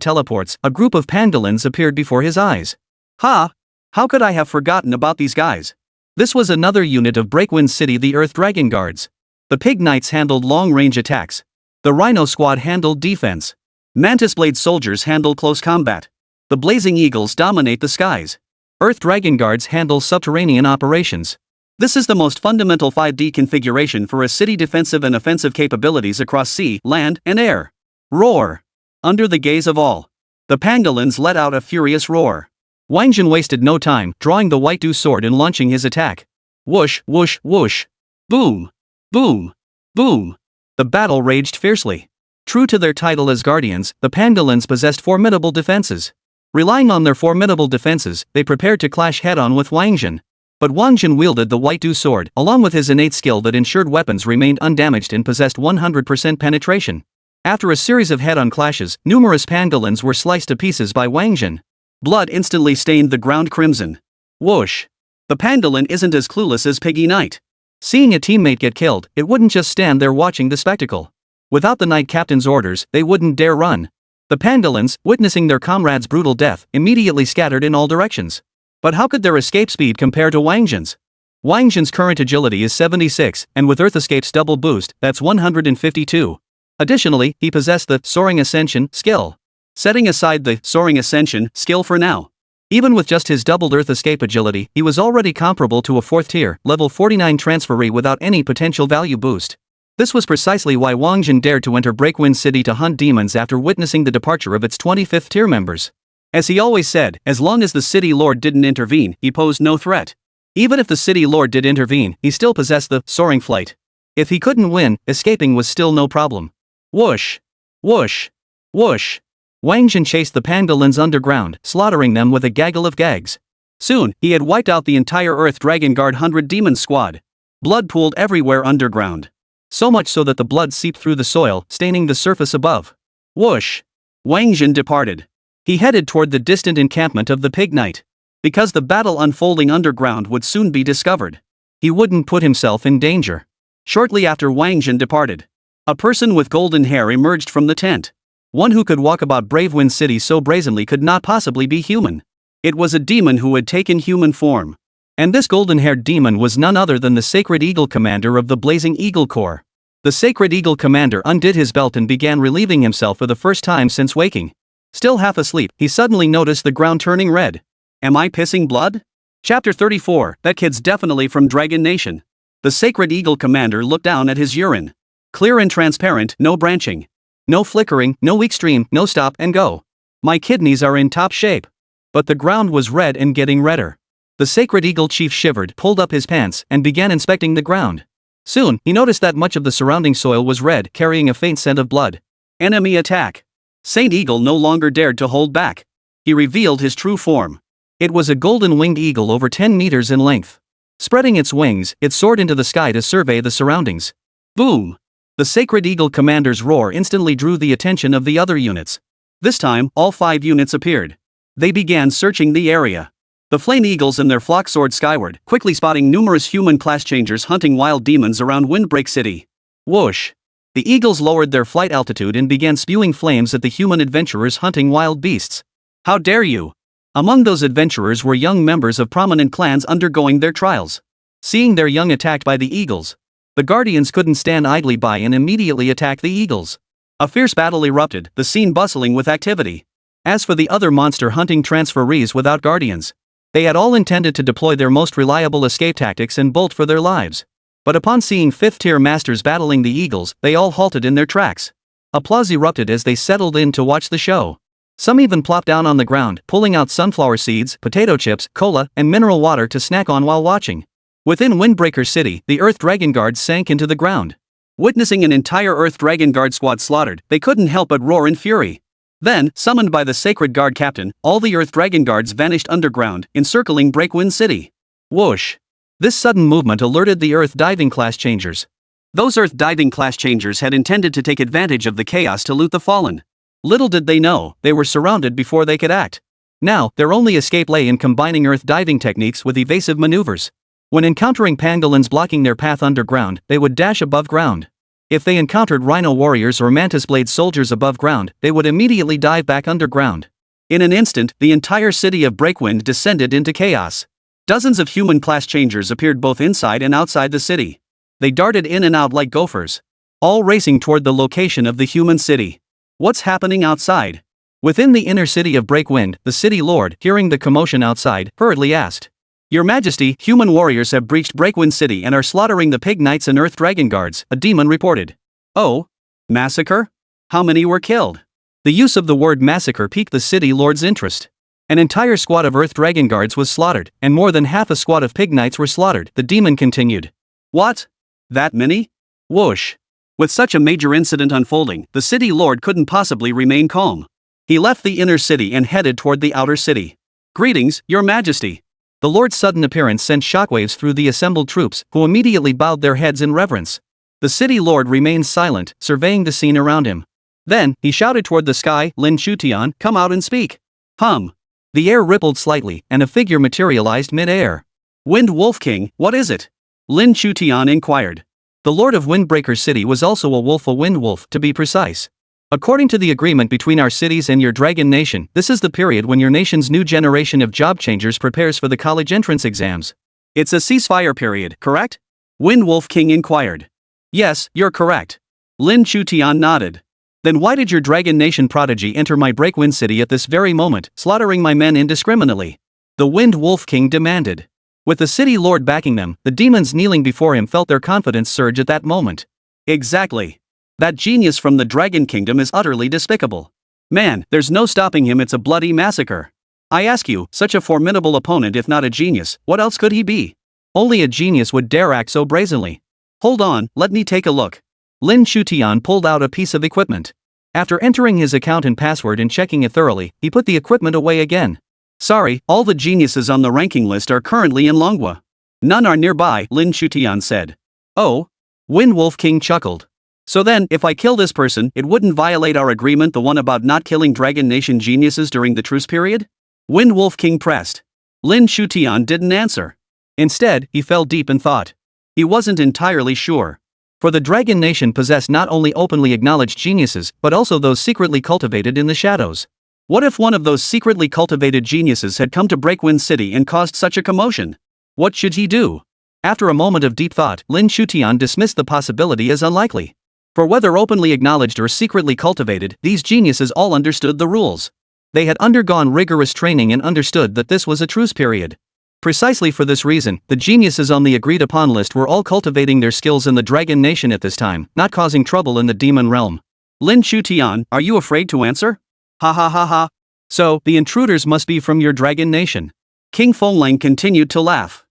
teleports, a group of pangolins appeared before his eyes. Ha! How could I have forgotten about these guys? This was another unit of Breakwind City, the Earth Dragon Guards. The Pig Knights handled long-range attacks. The Rhino Squad handled defense. Mantis Blade soldiers handle close combat. The Blazing Eagles dominate the skies. Earth Dragon Guards handle subterranean operations. This is the most fundamental 5D configuration for a city defensive and offensive capabilities across sea, land, and air. Roar! Under the gaze of all, the pangolins let out a furious roar. Wáng Zhen wasted no time, drawing the White Dew sword and launching his attack. Whoosh, whoosh, whoosh. Boom! Boom! Boom! The battle raged fiercely. True to their title as guardians, the pangolins possessed formidable defenses. Relying on their formidable defenses, they prepared to clash head-on with Wáng Zhen. But Wáng Zhen wielded the White Dew sword, along with his innate skill that ensured weapons remained undamaged and possessed 100% penetration. After a series of head-on clashes, numerous pangolins were sliced to pieces by Wáng Zhen. Blood instantly stained the ground crimson. Whoosh! The pangolin isn't as clueless as Piggy Knight. Seeing a teammate get killed, it wouldn't just stand there watching the spectacle. Without the Knight Captain's orders, they wouldn't dare run. The pangolins, witnessing their comrade's brutal death, immediately scattered in all directions. But how could their escape speed compare to Wáng Zhen's? Wáng Zhen's current agility is 76, and with Earth Escape's double boost, that's 152. Additionally, he possessed the Soaring Ascension skill. Setting aside the Soaring Ascension skill for now. Even with just his doubled Earth Escape agility, he was already comparable to a 4th tier, level 49 transferee without any potential value boost. This was precisely why Wáng Zhen dared to enter Breakwind City to hunt demons after witnessing the departure of its 25th tier members. As he always said, as long as the City Lord didn't intervene, he posed no threat. Even if the City Lord did intervene, he still possessed the Soaring Flight. If he couldn't win, escaping was still no problem. Whoosh! Whoosh! Whoosh! Wáng Zhen chased the pangolins underground, slaughtering them with a gaggle of gags. Soon, he had wiped out the entire Earth Dragon Guard 100 demon squad. Blood pooled everywhere underground. So much so that the blood seeped through the soil, staining the surface above. Whoosh! Wáng Zhen departed. He headed toward the distant encampment of the Pig Knight. Because the battle unfolding underground would soon be discovered, he wouldn't put himself in danger. Shortly after Wáng Zhen departed, a person with golden hair emerged from the tent. One who could walk about Breakwind City so brazenly could not possibly be human. It was a demon who had taken human form. And this golden-haired demon was none other than the Sacred Eagle Commander of the Blazing Eagle Corps. The Sacred Eagle Commander undid his belt and began relieving himself for the first time since waking. Still half asleep, he suddenly noticed the ground turning red. Am I pissing blood? Chapter 34, that kid's definitely from Dragon Nation. The Sacred Eagle Commander looked down at his urine. Clear and transparent, no branching. No flickering, no weak stream, no stop and go. My kidneys are in top shape. But the ground was red and getting redder. The Sacred Eagle Chief shivered, pulled up his pants, and began inspecting the ground. Soon, he noticed that much of the surrounding soil was red, carrying a faint scent of blood. Enemy attack. Saint Eagle no longer dared to hold back. He revealed his true form. It was a golden-winged eagle over 10 meters in length. Spreading its wings, it soared into the sky to survey the surroundings. Boom! The Sacred Eagle Commander's roar instantly drew the attention of the other units. This time, all 5 units appeared. They began searching the area. The Flame Eagles and their flock soared skyward, quickly spotting numerous human class changers hunting wild demons around Windbreak City. Whoosh! The eagles lowered their flight altitude and began spewing flames at the human adventurers hunting wild beasts. How dare you! Among those adventurers were young members of prominent clans undergoing their trials. Seeing their young attacked by the eagles, the guardians couldn't stand idly by and immediately attacked the eagles. A fierce battle erupted, the scene bustling with activity. As for the other monster hunting transferees without guardians, they had all intended to deploy their most reliable escape tactics and bolt for their lives. But upon seeing 5th-tier masters battling the eagles, they all halted in their tracks. Applause erupted as they settled in to watch the show. Some even plopped down on the ground, pulling out sunflower seeds, potato chips, cola, and mineral water to snack on while watching. Within Windbreaker City, the Earth Dragon Guards sank into the ground. Witnessing an entire Earth Dragon Guard squad slaughtered, they couldn't help but roar in fury. Then, summoned by the Sacred Guard Captain, all the Earth Dragon Guards vanished underground, encircling Breakwind City. Whoosh! This sudden movement alerted the Earth Diving Class Changers. Those Earth Diving Class Changers had intended to take advantage of the chaos to loot the fallen. Little did they know, they were surrounded before they could act. Now, their only escape lay in combining Earth diving techniques with evasive maneuvers. When encountering pangolins blocking their path underground, they would dash above ground. If they encountered rhino warriors or mantis blade soldiers above ground, they would immediately dive back underground. In an instant, the entire city of Breakwind descended into chaos. Dozens of human class changers appeared both inside and outside the city. They darted in and out like gophers, all racing toward the location of the human city. What's happening outside? Within the inner city of Breakwind, the city lord, hearing the commotion outside, hurriedly asked, "Your Majesty, human warriors have breached Breakwind City and are slaughtering the Pig Knights and Earth Dragon Guards," a demon reported. "Oh? Massacre? How many were killed?" The use of the word massacre piqued the city lord's interest. An entire squad of Earth Dragon Guards was slaughtered, and more than half a squad of Pig Knights were slaughtered, the demon continued. "What? That many? Whoosh." With such a major incident unfolding, the city lord couldn't possibly remain calm. He left the inner city and headed toward the outer city. "Greetings, Your Majesty." The lord's sudden appearance sent shockwaves through the assembled troops, who immediately bowed their heads in reverence. The city lord remained silent, surveying the scene around him. Then, he shouted toward the sky, "Lin Chutian, come out and speak." Hum. The air rippled slightly, and a figure materialized mid-air. "Wind Wolf King, what is it?" Lin Chutian inquired. The lord of Windbreaker City was also a wolf, a wind wolf, to be precise. "According to the agreement between our cities and your dragon nation, this is the period when your nation's new generation of job changers prepares for the college entrance exams. It's a ceasefire period, correct?" Wind Wolf King inquired. "Yes, you're correct." Lin Chutian nodded. "Then why did your dragon nation prodigy enter my Breakwind City at this very moment, slaughtering my men indiscriminately?" The Wind Wolf King demanded. With the city lord backing them, the demons kneeling before him felt their confidence surge at that moment. "Exactly. That genius from the Dragon Kingdom is utterly despicable. Man, there's no stopping him, it's a bloody massacre. I ask you, such a formidable opponent, if not a genius, what else could he be? Only a genius would dare act so brazenly. Hold on, let me take a look." Lin Chutian pulled out a piece of equipment. After entering his account and password and checking it thoroughly, he put the equipment away again. "Sorry, all the geniuses on the ranking list are currently in Longwa. None are nearby," Lin Chutian said. "Oh?" Wind Wolf King chuckled. "So then, if I kill this person, it wouldn't violate our agreement, the one about not killing Dragon Nation geniuses during the truce period?" Wind Wolf King pressed. Lin Chutian didn't answer. Instead, he fell deep in thought. He wasn't entirely sure. For the Dragon Nation possessed not only openly acknowledged geniuses, but also those secretly cultivated in the shadows. What if one of those secretly cultivated geniuses had come to Breakwind City and caused such a commotion? What should he do? After a moment of deep thought, Lin Chutian dismissed the possibility as unlikely. For whether openly acknowledged or secretly cultivated, these geniuses all understood the rules. They had undergone rigorous training and understood that this was a truce period. Precisely for this reason, the geniuses on the agreed-upon list were all cultivating their skills in the Dragon Nation at this time, not causing trouble in the demon realm. Lin Chutian, are you afraid to answer? Ha ha ha ha. So, the intruders must be from your Dragon Nation. King Fenglang continued to laugh.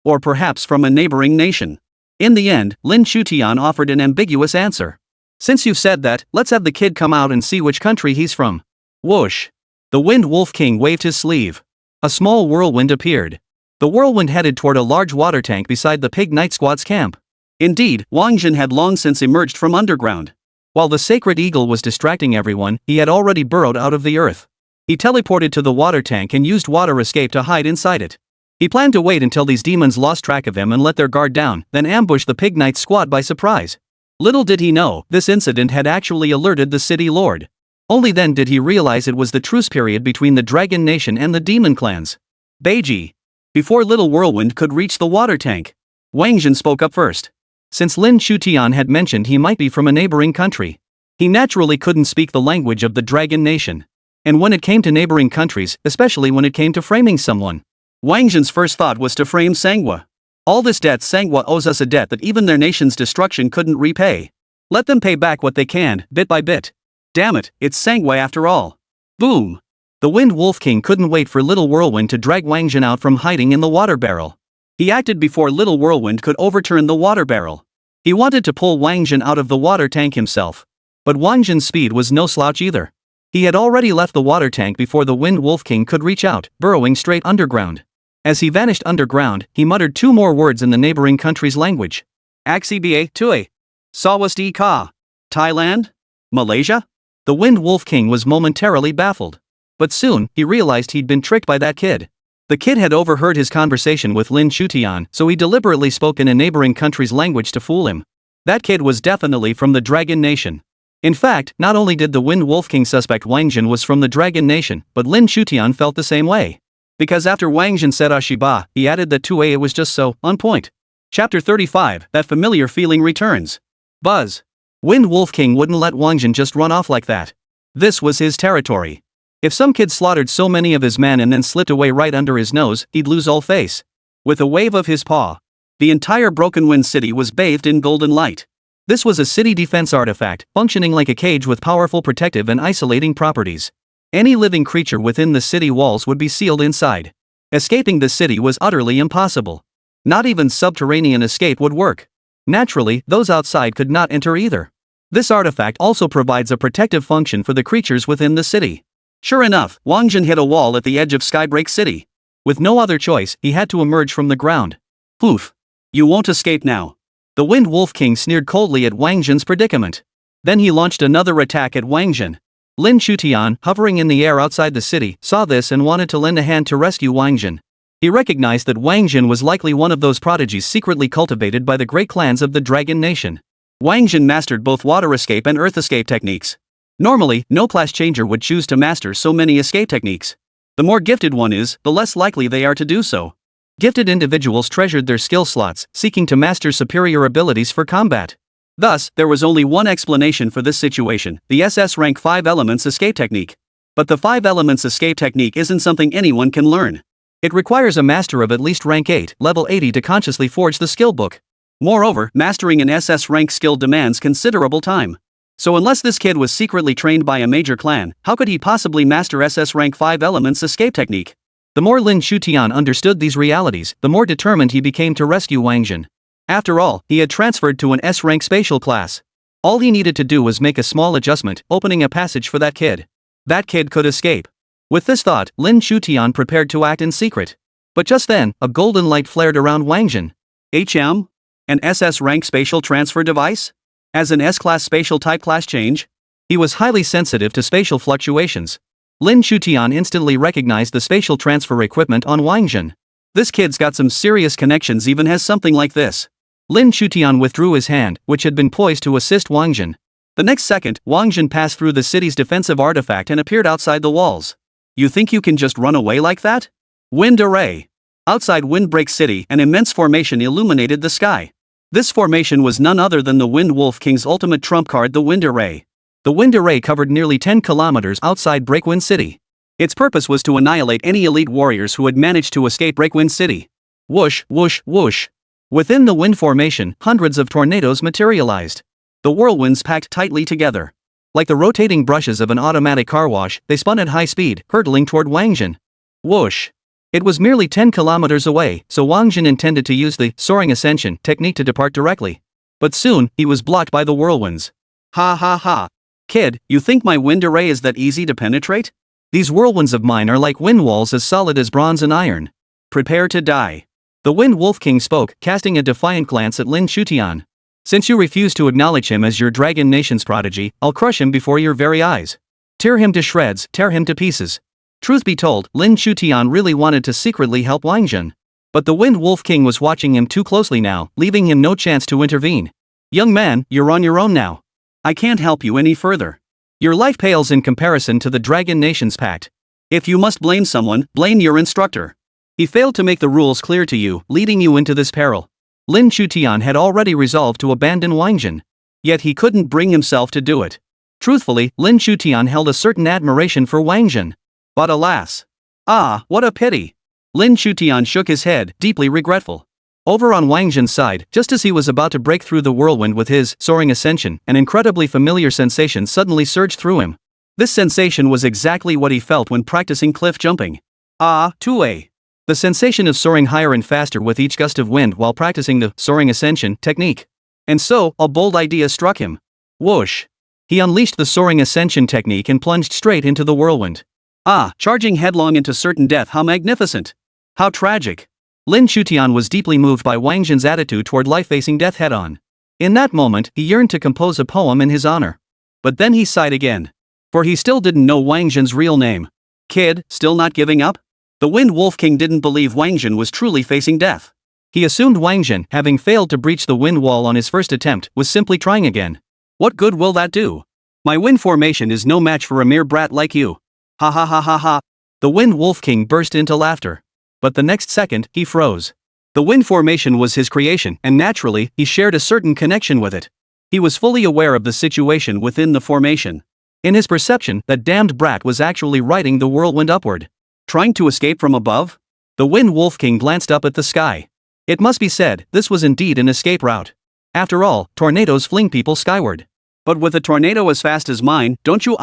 Or perhaps from a neighboring nation. In the end, Lin Chutian offered an ambiguous answer. "Since you've said that, let's have the kid come out and see which country he's from." Whoosh. The Wind Wolf King waved his sleeve. A small whirlwind appeared. The whirlwind headed toward a large water tank beside the Pig Knight Squad's camp. Indeed, Wáng Zhen had long since emerged from underground. While the sacred eagle was distracting everyone, he had already burrowed out of the earth. He teleported to the water tank and used water escape to hide inside it. He planned to wait until these demons lost track of him and let their guard down, then ambush the Pig Knight Squad by surprise. Little did he know, this incident had actually alerted the city lord. Only then did he realize it was the truce period between the Dragon Nation and the demon clans. Beiji. Before Little Whirlwind could reach the water tank, Wáng Zhen spoke up first. Since Lin Chutian had mentioned he might be from a neighboring country, he naturally couldn't speak the language of the Dragon Nation. And when it came to neighboring countries, especially when it came to framing someone, Wáng Zhen's first thought was to frame Manhwa. All this debt, Manhwa owes us a debt that even their nation's destruction couldn't repay. Let them pay back what they can, bit by bit. Damn it, it's Manhwa after all. Boom. The Wind Wolf King couldn't wait for Little Whirlwind to drag Wáng Zhen out from hiding in the water barrel. He acted before Little Whirlwind could overturn the water barrel. He wanted to pull Wáng Zhen out of the water tank himself. But Wáng Zhen's speed was no slouch either. He had already left the water tank before the Wind Wolf King could reach out, burrowing straight underground. As he vanished underground, he muttered 2 more words in the neighboring country's language. Axiba Tui. Sawasti Ka. Thailand? Malaysia? The Wind Wolf King was momentarily baffled. But soon, he realized he'd been tricked by that kid. The kid had overheard his conversation with Lin Chutian, so he deliberately spoke in a neighboring country's language to fool him. That kid was definitely from the Dragon Nation. In fact, not only did the Wind Wolf King suspect Wáng Zhen was from the Dragon Nation, but Lin Chutian felt the same way. Because after Wáng Zhen said Ashiba, he added that it was just so on point. Chapter 35, that familiar feeling returns. Buzz. Wind Wolf King wouldn't let Wáng Zhen just run off like that. This was his territory. If some kid slaughtered so many of his men and then slipped away right under his nose, he'd lose all face. With a wave of his paw, the entire Broken Wind city was bathed in golden light. This was a city defense artifact, functioning like a cage with powerful protective and isolating properties. Any living creature within the city walls would be sealed inside. Escaping the city was utterly impossible. Not even subterranean escape would work. Naturally, those outside could not enter either. This artifact also provides a protective function for the creatures within the city. Sure enough, Wáng Zhen hit a wall at the edge of Skybreak City. With no other choice, he had to emerge from the ground. Poof. You won't escape now. The Wind Wolf King sneered coldly at Wáng Zhen's predicament. Then he launched another attack at Wáng Zhen. Lin Chutian, hovering in the air outside the city, saw this and wanted to lend a hand to rescue Wáng Zhen. He recognized that Wáng Zhen was likely one of those prodigies secretly cultivated by the great clans of the Dragon Nation. Wáng Zhen mastered both water escape and earth escape techniques. Normally, no class changer would choose to master so many escape techniques. The more gifted one is, the less likely they are to do so. Gifted individuals treasured their skill slots, seeking to master superior abilities for combat. Thus, there was only one explanation for this situation, the SS rank 5 elements escape technique. But the 5 elements escape technique isn't something anyone can learn. It requires a master of at least rank 8, level 80 to consciously forge the skill book. Moreover, mastering an SS rank skill demands considerable time. So unless this kid was secretly trained by a major clan, how could he possibly master SS rank 5 elements escape technique? The more Lin Chutian understood these realities, the more determined he became to rescue Wáng Zhen. After all, he had transferred to an S-rank spatial class. All he needed to do was make a small adjustment, opening a passage for that kid. That kid could escape. With this thought, Lin Chutian prepared to act in secret. But just then, a golden light flared around Wáng Zhen. HM? An SS rank spatial transfer device? As an S-class spatial type class change? He was highly sensitive to spatial fluctuations. Lin Chutian instantly recognized the spatial transfer equipment on Wáng Zhen. This kid's got some serious connections, even has something like this. Lin Chutian withdrew his hand, which had been poised to assist Wáng Zhen. The next second, Wáng Zhen passed through the city's defensive artifact and appeared outside the walls. You think you can just run away like that? Wind Array. Outside Windbreak City, an immense formation illuminated the sky. This formation was none other than the Wind Wolf King's ultimate trump card, the Wind Array. The Wind Array covered nearly 10 kilometers outside Breakwind City. Its purpose was to annihilate any elite warriors who had managed to escape Breakwind City. Whoosh, whoosh, whoosh. Within the wind formation, hundreds of tornadoes materialized. The whirlwinds packed tightly together. Like the rotating brushes of an automatic car wash, they spun at high speed, hurtling toward Wáng Zhen. Whoosh. It was merely 10 kilometers away, so Wáng Zhen intended to use the soaring ascension technique to depart directly. But soon, he was blocked by the whirlwinds. Ha ha ha. Kid, you think my wind array is that easy to penetrate? These whirlwinds of mine are like wind walls as solid as bronze and iron. Prepare to die. The Wind Wolf King spoke, casting a defiant glance at Lin Chutian. Since you refuse to acknowledge him as your Dragon Nation's prodigy, I'll crush him before your very eyes. Tear him to shreds, tear him to pieces. Truth be told, Lin Chutian really wanted to secretly help Wáng Zhen. But the Wind Wolf King was watching him too closely now, leaving him no chance to intervene. Young man, you're on your own now. I can't help you any further. Your life pales in comparison to the Dragon Nation's pact. If you must blame someone, blame your instructor. He failed to make the rules clear to you, leading you into this peril. Lin Chutian had already resolved to abandon Wáng Zhen. Yet he couldn't bring himself to do it. Truthfully, Lin Chutian held a certain admiration for Wáng Zhen. But alas. Ah, what a pity. Lin Chutian shook his head, deeply regretful. Over on Wáng Zhen's side, just as he was about to break through the whirlwind with his soaring ascension, an incredibly familiar sensation suddenly surged through him. This sensation was exactly what he felt when practicing cliff jumping. Ah, tue. The sensation of soaring higher and faster with each gust of wind while practicing the soaring ascension technique. And so, a bold idea struck him. Whoosh. He unleashed the soaring ascension technique and plunged straight into the whirlwind. Ah, charging headlong into certain death, how magnificent. How tragic. Lin Chutian was deeply moved by Wáng Zhen's attitude toward life facing death head-on. In that moment, he yearned to compose a poem in his honor. But then he sighed again. For he still didn't know Wáng Zhen's real name. Kid, still not giving up? The Wind Wolf King didn't believe Wáng Zhen was truly facing death. He assumed Wáng Zhen, having failed to breach the wind wall on his first attempt, was simply trying again. What good will that do? My wind formation is no match for a mere brat like you. Ha ha ha ha ha. The Wind Wolf King burst into laughter. But the next second, he froze. The wind formation was his creation, and naturally, he shared a certain connection with it. He was fully aware of the situation within the formation. In his perception, that damned brat was actually riding the whirlwind upward. Trying to escape from above? The Wind Wolf King glanced up at the sky. It must be said, this was indeed an escape route. After all, tornadoes fling people skyward. But with a tornado as fast as mine, don't you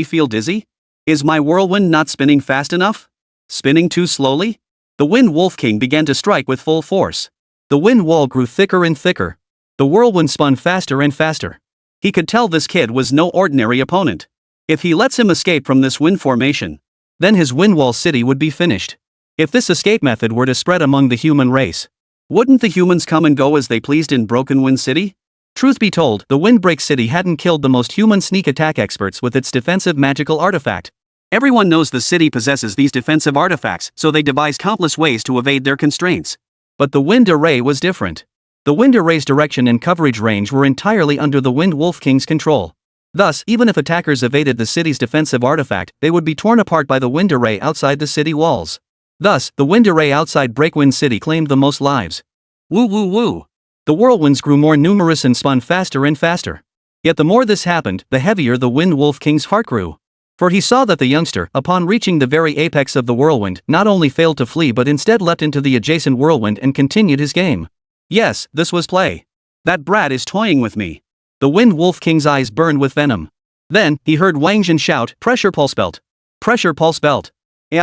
feel dizzy? Is my whirlwind not spinning fast enough? Spinning too slowly? The Wind Wolf King began to strike with full force. The wind wall grew thicker and thicker. The whirlwind spun faster and faster. He could tell this kid was no ordinary opponent. If he lets him escape from this wind formation, then his windwall city would be finished. If this escape method were to spread among the human race, wouldn't the humans come and go as they pleased in Broken Wind City? Truth be told, the Windbreak City hadn't killed the most human sneak attack experts with its defensive magical artifact. Everyone knows the city possesses these defensive artifacts, so they devise countless ways to evade their constraints. But the Wind Array was different. The Wind Array's direction and coverage range were entirely under the Wind Wolf King's control. Thus, even if attackers evaded the city's defensive artifact, they would be torn apart by the Wind Array outside the city walls. Thus, the Wind Array outside Breakwind City claimed the most lives. Woo woo woo. The whirlwinds grew more numerous and spun faster and faster. Yet the more this happened, the heavier the Wind Wolf King's heart grew. For he saw that the youngster, upon reaching the very apex of the whirlwind, not only failed to flee but instead leapt into the adjacent whirlwind and continued his game. Yes, this was play. That brat is toying with me. The Wind Wolf King's eyes burned with venom. Then, he heard Wáng Zhen shout, "Pressure pulse belt! Pressure pulse belt!" The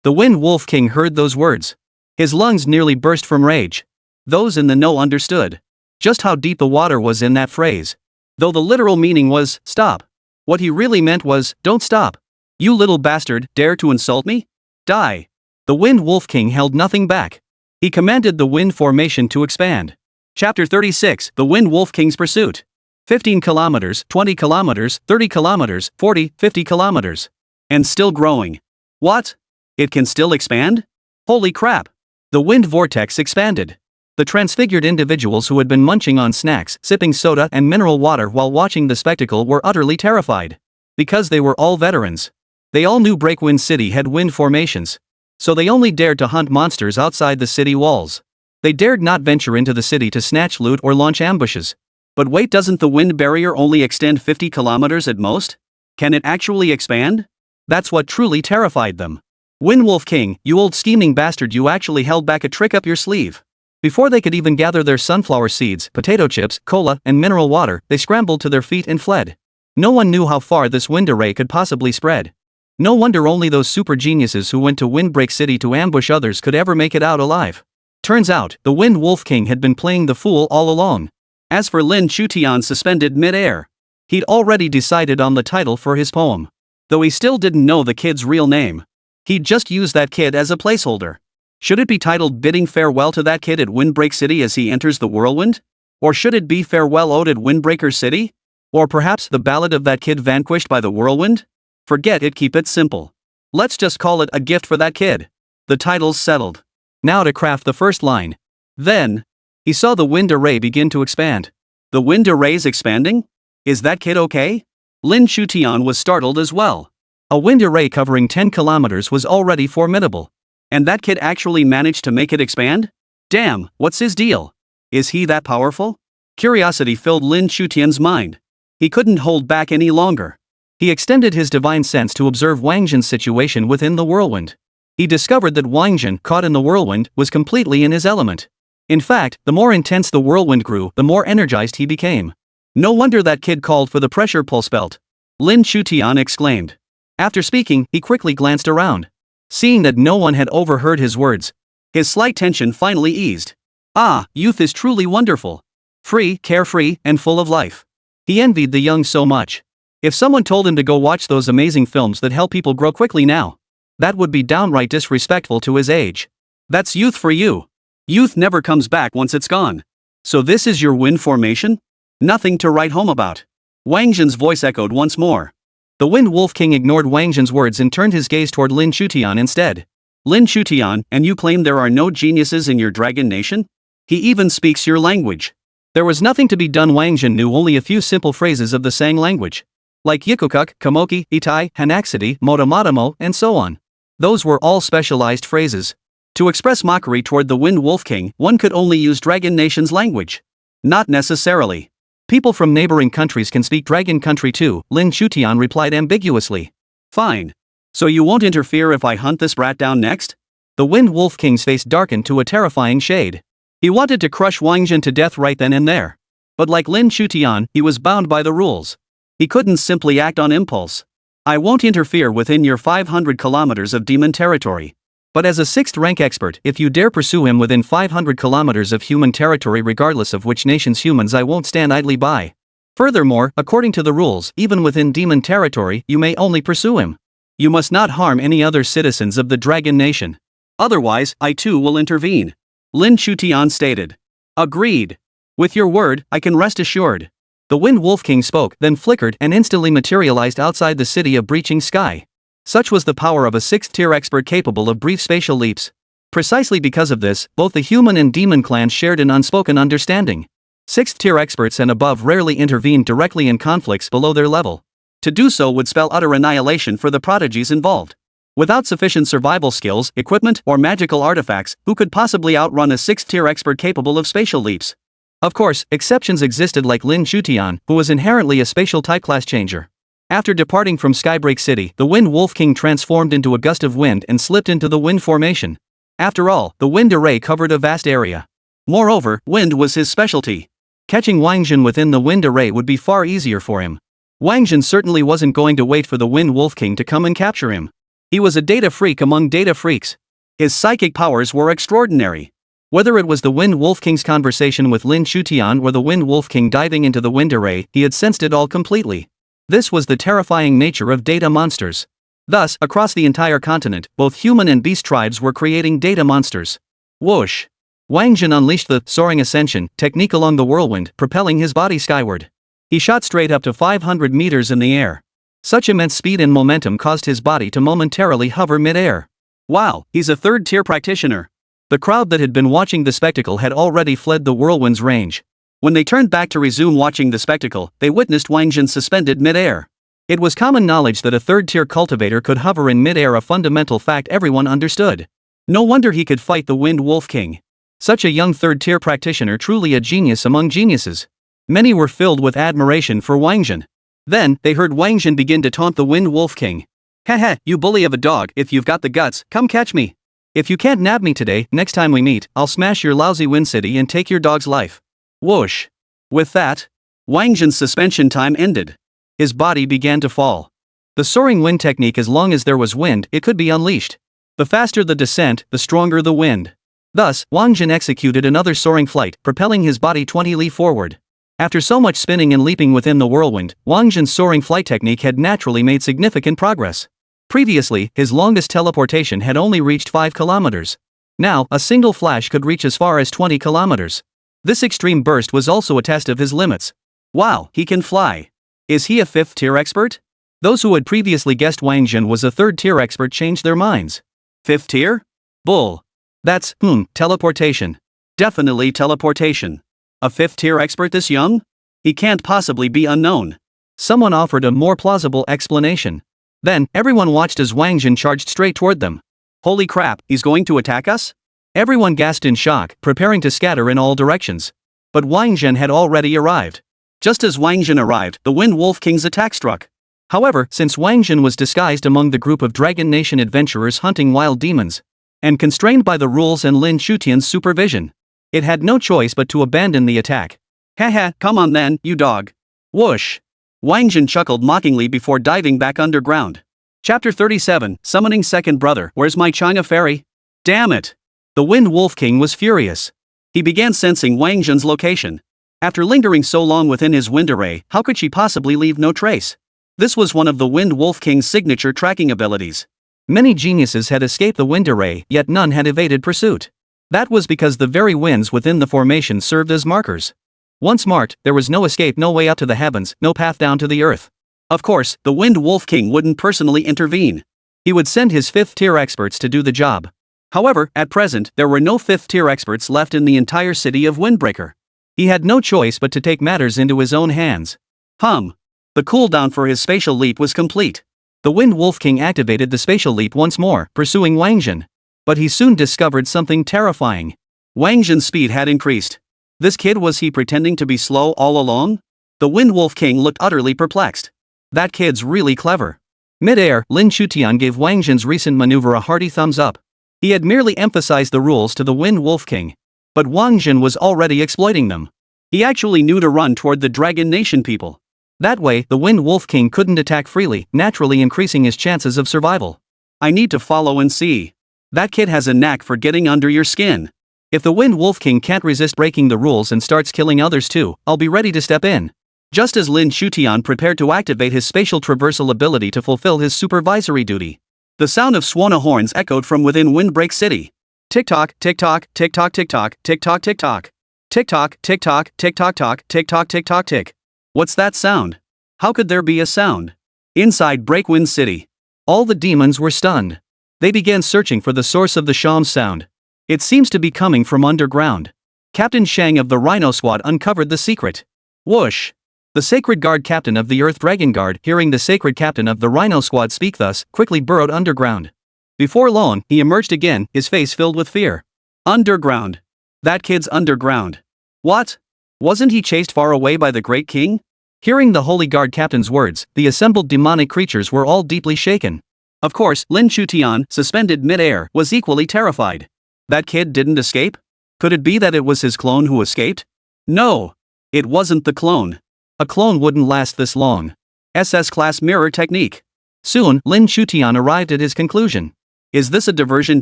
Wind Wolf King heard those words. His lungs nearly burst from rage. Those in the know understood just how deep the water was in that phrase. Though the literal meaning was, stop. What he really meant was, don't stop. You little bastard, dare to insult me? Die. The Wind Wolf King held nothing back. He commanded the wind formation to expand. Chapter 36, The Wind Wolf King's Pursuit. 15 kilometers, 20 kilometers, 30 kilometers, 40, 50 kilometers. And still growing. What? It can still expand? Holy crap. The wind vortex expanded. The transfigured individuals who had been munching on snacks, sipping soda and mineral water while watching the spectacle were utterly terrified. Because they were all veterans. They all knew Breakwind City had wind formations. So they only dared to hunt monsters outside the city walls. They dared not venture into the city to snatch loot or launch ambushes. But wait, doesn't the wind barrier only extend 50 kilometers at most? Can it actually expand? That's what truly terrified them. Windwolf King, you old scheming bastard, you actually held back a trick up your sleeve. Before they could even gather their sunflower seeds, potato chips, cola, and mineral water, they scrambled to their feet and fled. No one knew how far this wind array could possibly spread. No wonder only those super geniuses who went to Windbreak City to ambush others could ever make it out alive. Turns out, the Wind Wolf King had been playing the fool all along. As for Lin Chutian suspended mid-air, he'd already decided on the title for his poem. Though he still didn't know the kid's real name. He'd just used that kid as a placeholder. Should it be titled Bidding Farewell to That Kid at Windbreak City as he enters the whirlwind? Or should it be Farewell Ode at Windbreaker City? Or perhaps The Ballad of That Kid Vanquished by the Whirlwind? Forget it, keep it simple. Let's just call it A Gift for That Kid. The title's settled. Now to craft the first line. Then, he saw the wind array begin to expand. The wind array's expanding? Is that kid okay? Lin Chutian was startled as well. A wind array covering 10 kilometers was already formidable. And that kid actually managed to make it expand? Damn, what's his deal? Is he that powerful? Curiosity filled Lin Chutian's mind. He couldn't hold back any longer. He extended his divine sense to observe Wáng Zhen's situation within the whirlwind. He discovered that Wáng Zhen, caught in the whirlwind, was completely in his element. In fact, the more intense the whirlwind grew, the more energized he became. No wonder that kid called for the pressure pulse belt, Lin Chutian exclaimed. After speaking, he quickly glanced around. Seeing that no one had overheard his words, his slight tension finally eased. Ah, youth is truly wonderful. Free, carefree, and full of life. He envied the young so much. If someone told him to go watch those amazing films that help people grow quickly now, that would be downright disrespectful to his age. That's youth for you. Youth never comes back once it's gone. So this is your wind formation? Nothing to write home about. Wáng Zhen's voice echoed once more. The Wind Wolf King ignored Wáng Zhen's words and turned his gaze toward Lin Chutian instead. Lin Chutian, and you claim there are no geniuses in your dragon nation? He even speaks your language. There was nothing to be done. Wáng Zhen knew only a few simple phrases of the Sang language, like Yikukuk, Kamoki, Itai, Hanaxity, Motomatamo, and so on. Those were all specialized phrases. To express mockery toward the Wind Wolf King, one could only use Dragon Nation's language. Not necessarily. People from neighboring countries can speak Dragon Country too, Lin Chutian replied ambiguously. Fine. So you won't interfere if I hunt this brat down next? The Wind Wolf King's face darkened to a terrifying shade. He wanted to crush Wáng Zhen to death right then and there. But like Lin Chutian, he was bound by the rules. He couldn't simply act on impulse. I won't interfere within your 500 kilometers of demon territory. But as a 6th rank expert, if you dare pursue him within 500 kilometers of human territory regardless of which nation's humans, I won't stand idly by. Furthermore, according to the rules, even within demon territory, you may only pursue him. You must not harm any other citizens of the Dragon Nation. Otherwise, I too will intervene. Lin Chutian stated. Agreed. With your word, I can rest assured. The Wind Wolf King spoke, then flickered and instantly materialized outside the city of breaching sky. Such was the power of a 6th-tier expert capable of brief spatial leaps. Precisely because of this, both the human and demon clans shared an unspoken understanding. 6th-tier experts and above rarely intervened directly in conflicts below their level. To do so would spell utter annihilation for the prodigies involved. Without sufficient survival skills, equipment, or magical artifacts, who could possibly outrun a 6th-tier expert capable of spatial leaps? Of course, exceptions existed like Lin Chutian, who was inherently a spatial typeclass changer. After departing from Skybreak City, the Wind Wolf King transformed into a gust of wind and slipped into the wind formation. After all, the wind array covered a vast area. Moreover, wind was his specialty. Catching Wáng Zhen within the wind array would be far easier for him. Wáng Zhen certainly wasn't going to wait for the Wind Wolf King to come and capture him. He was a data freak among data freaks. His psychic powers were extraordinary. Whether it was the Wind Wolf King's conversation with Lin Chutian or the Wind Wolf King diving into the wind array, he had sensed it all completely. This was the terrifying nature of data monsters. Thus, across the entire continent, both human and beast tribes were creating data monsters. Whoosh! Wáng Zhen unleashed the soaring ascension technique along the whirlwind, propelling his body skyward. He shot straight up to 500 meters in the air. Such immense speed and momentum caused his body to momentarily hover mid-air. Wow, he's a 3rd-tier practitioner. The crowd that had been watching the spectacle had already fled the whirlwind's range. When they turned back to resume watching the spectacle, they witnessed Wáng Zhen suspended mid-air. It was common knowledge that a 3rd-tier cultivator could hover in mid-air, a fundamental fact everyone understood. No wonder he could fight the Wind Wolf King. Such a young 3rd-tier practitioner, truly a genius among geniuses. Many were filled with admiration for Wáng Zhen. Then, they heard Wáng Zhen begin to taunt the Wind Wolf King. Heh, you bully of a dog, if you've got the guts, come catch me. If you can't nab me today, next time we meet, I'll smash your lousy Wind City and take your dog's life. Whoosh! With that, Wáng Zhen's suspension time ended. His body began to fall. The soaring wind technique, as long as there was wind, it could be unleashed. The faster the descent, the stronger the wind. Thus, Wáng Zhen executed another soaring flight, propelling his body 20 li forward. After so much spinning and leaping within the whirlwind, Wáng Zhen's soaring flight technique had naturally made significant progress. Previously, his longest teleportation had only reached 5 kilometers. Now, a single flash could reach as far as 20 kilometers. This extreme burst was also a test of his limits. Wow, he can fly. Is he a 5th-tier expert? Those who had previously guessed Wáng Zhen was a 3rd-tier expert changed their minds. 5th tier? Bull. That's, teleportation. Definitely teleportation. A 5th-tier expert this young? He can't possibly be unknown. Someone offered a more plausible explanation. Then, everyone watched as Wáng Zhen charged straight toward them. Holy crap, he's going to attack us? Everyone gasped in shock, preparing to scatter in all directions. But Wáng Zhen had already arrived. Just as Wáng Zhen arrived, the Wind Wolf King's attack struck. However, since Wáng Zhen was disguised among the group of Dragon Nation adventurers hunting wild demons, and constrained by the rules and Lin Shutian's supervision, it had no choice but to abandon the attack. Haha, come on then, you dog. Whoosh. Wáng Zhen chuckled mockingly before diving back underground. Chapter 37, Summoning Second Brother. Where's my China fairy? Damn it. The Wind Wolf King was furious. He began sensing Wáng Zhen's location. After lingering so long within his wind array, how could she possibly leave no trace? This was one of the Wind Wolf King's signature tracking abilities. Many geniuses had escaped the wind array, yet none had evaded pursuit. That was because the very winds within the formation served as markers. Once marked, there was no escape, no way up to the heavens, no path down to the earth. Of course, the Wind Wolf King wouldn't personally intervene. He would send his 5th-tier experts to do the job. However, at present, there were no 5th-tier experts left in the entire city of Windbreaker. He had no choice but to take matters into his own hands. The cooldown for his spatial leap was complete. The Wind Wolf King activated the spatial leap once more, pursuing Wáng Zhen. But he soon discovered something terrifying. Wáng Zhen's speed had increased. This kid, was he pretending to be slow all along? The Wind Wolf King looked utterly perplexed. That kid's really clever. Mid-air, Lin Shutian gave Wáng Zhen's recent maneuver a hearty thumbs up. He had merely emphasized the rules to the Wind Wolf King. But Wáng Zhen was already exploiting them. He actually knew to run toward the Dragon Nation people. That way, the Wind Wolf King couldn't attack freely, naturally increasing his chances of survival. I need to follow and see. That kid has a knack for getting under your skin. If the Wind Wolf King can't resist breaking the rules and starts killing others too, I'll be ready to step in. Just as Lin Shutian prepared to activate his spatial traversal ability to fulfill his supervisory duty, the sound of Suona horns echoed from within Windbreak City. Tick-tock, tick-tock, tick-tock, tick-tock, tick-tock, tick-tock. Tick-tock, tick-tock, tick-tock-tock, tick-tock, tick-tock, tick. What's that sound? How could there be a sound? Inside Breakwind City, all the demons were stunned. They began searching for the source of the Sham's sound. It seems to be coming from underground. Captain Shang of the Rhino Squad uncovered the secret. Whoosh! The Sacred Guard captain of the Earth Dragon Guard, hearing the Sacred Captain of the Rhino Squad speak thus, quickly burrowed underground. Before long, he emerged again, his face filled with fear. Underground. That kid's underground. What? Wasn't he chased far away by the Great King? Hearing the Holy Guard captain's words, the assembled demonic creatures were all deeply shaken. Of course, Lin Shutian, suspended mid-air, was equally terrified. That kid didn't escape? Could it be that it was his clone who escaped? No. It wasn't the clone. A clone wouldn't last this long. SS-class mirror technique. Soon, Lin Shutian arrived at his conclusion. Is this a diversion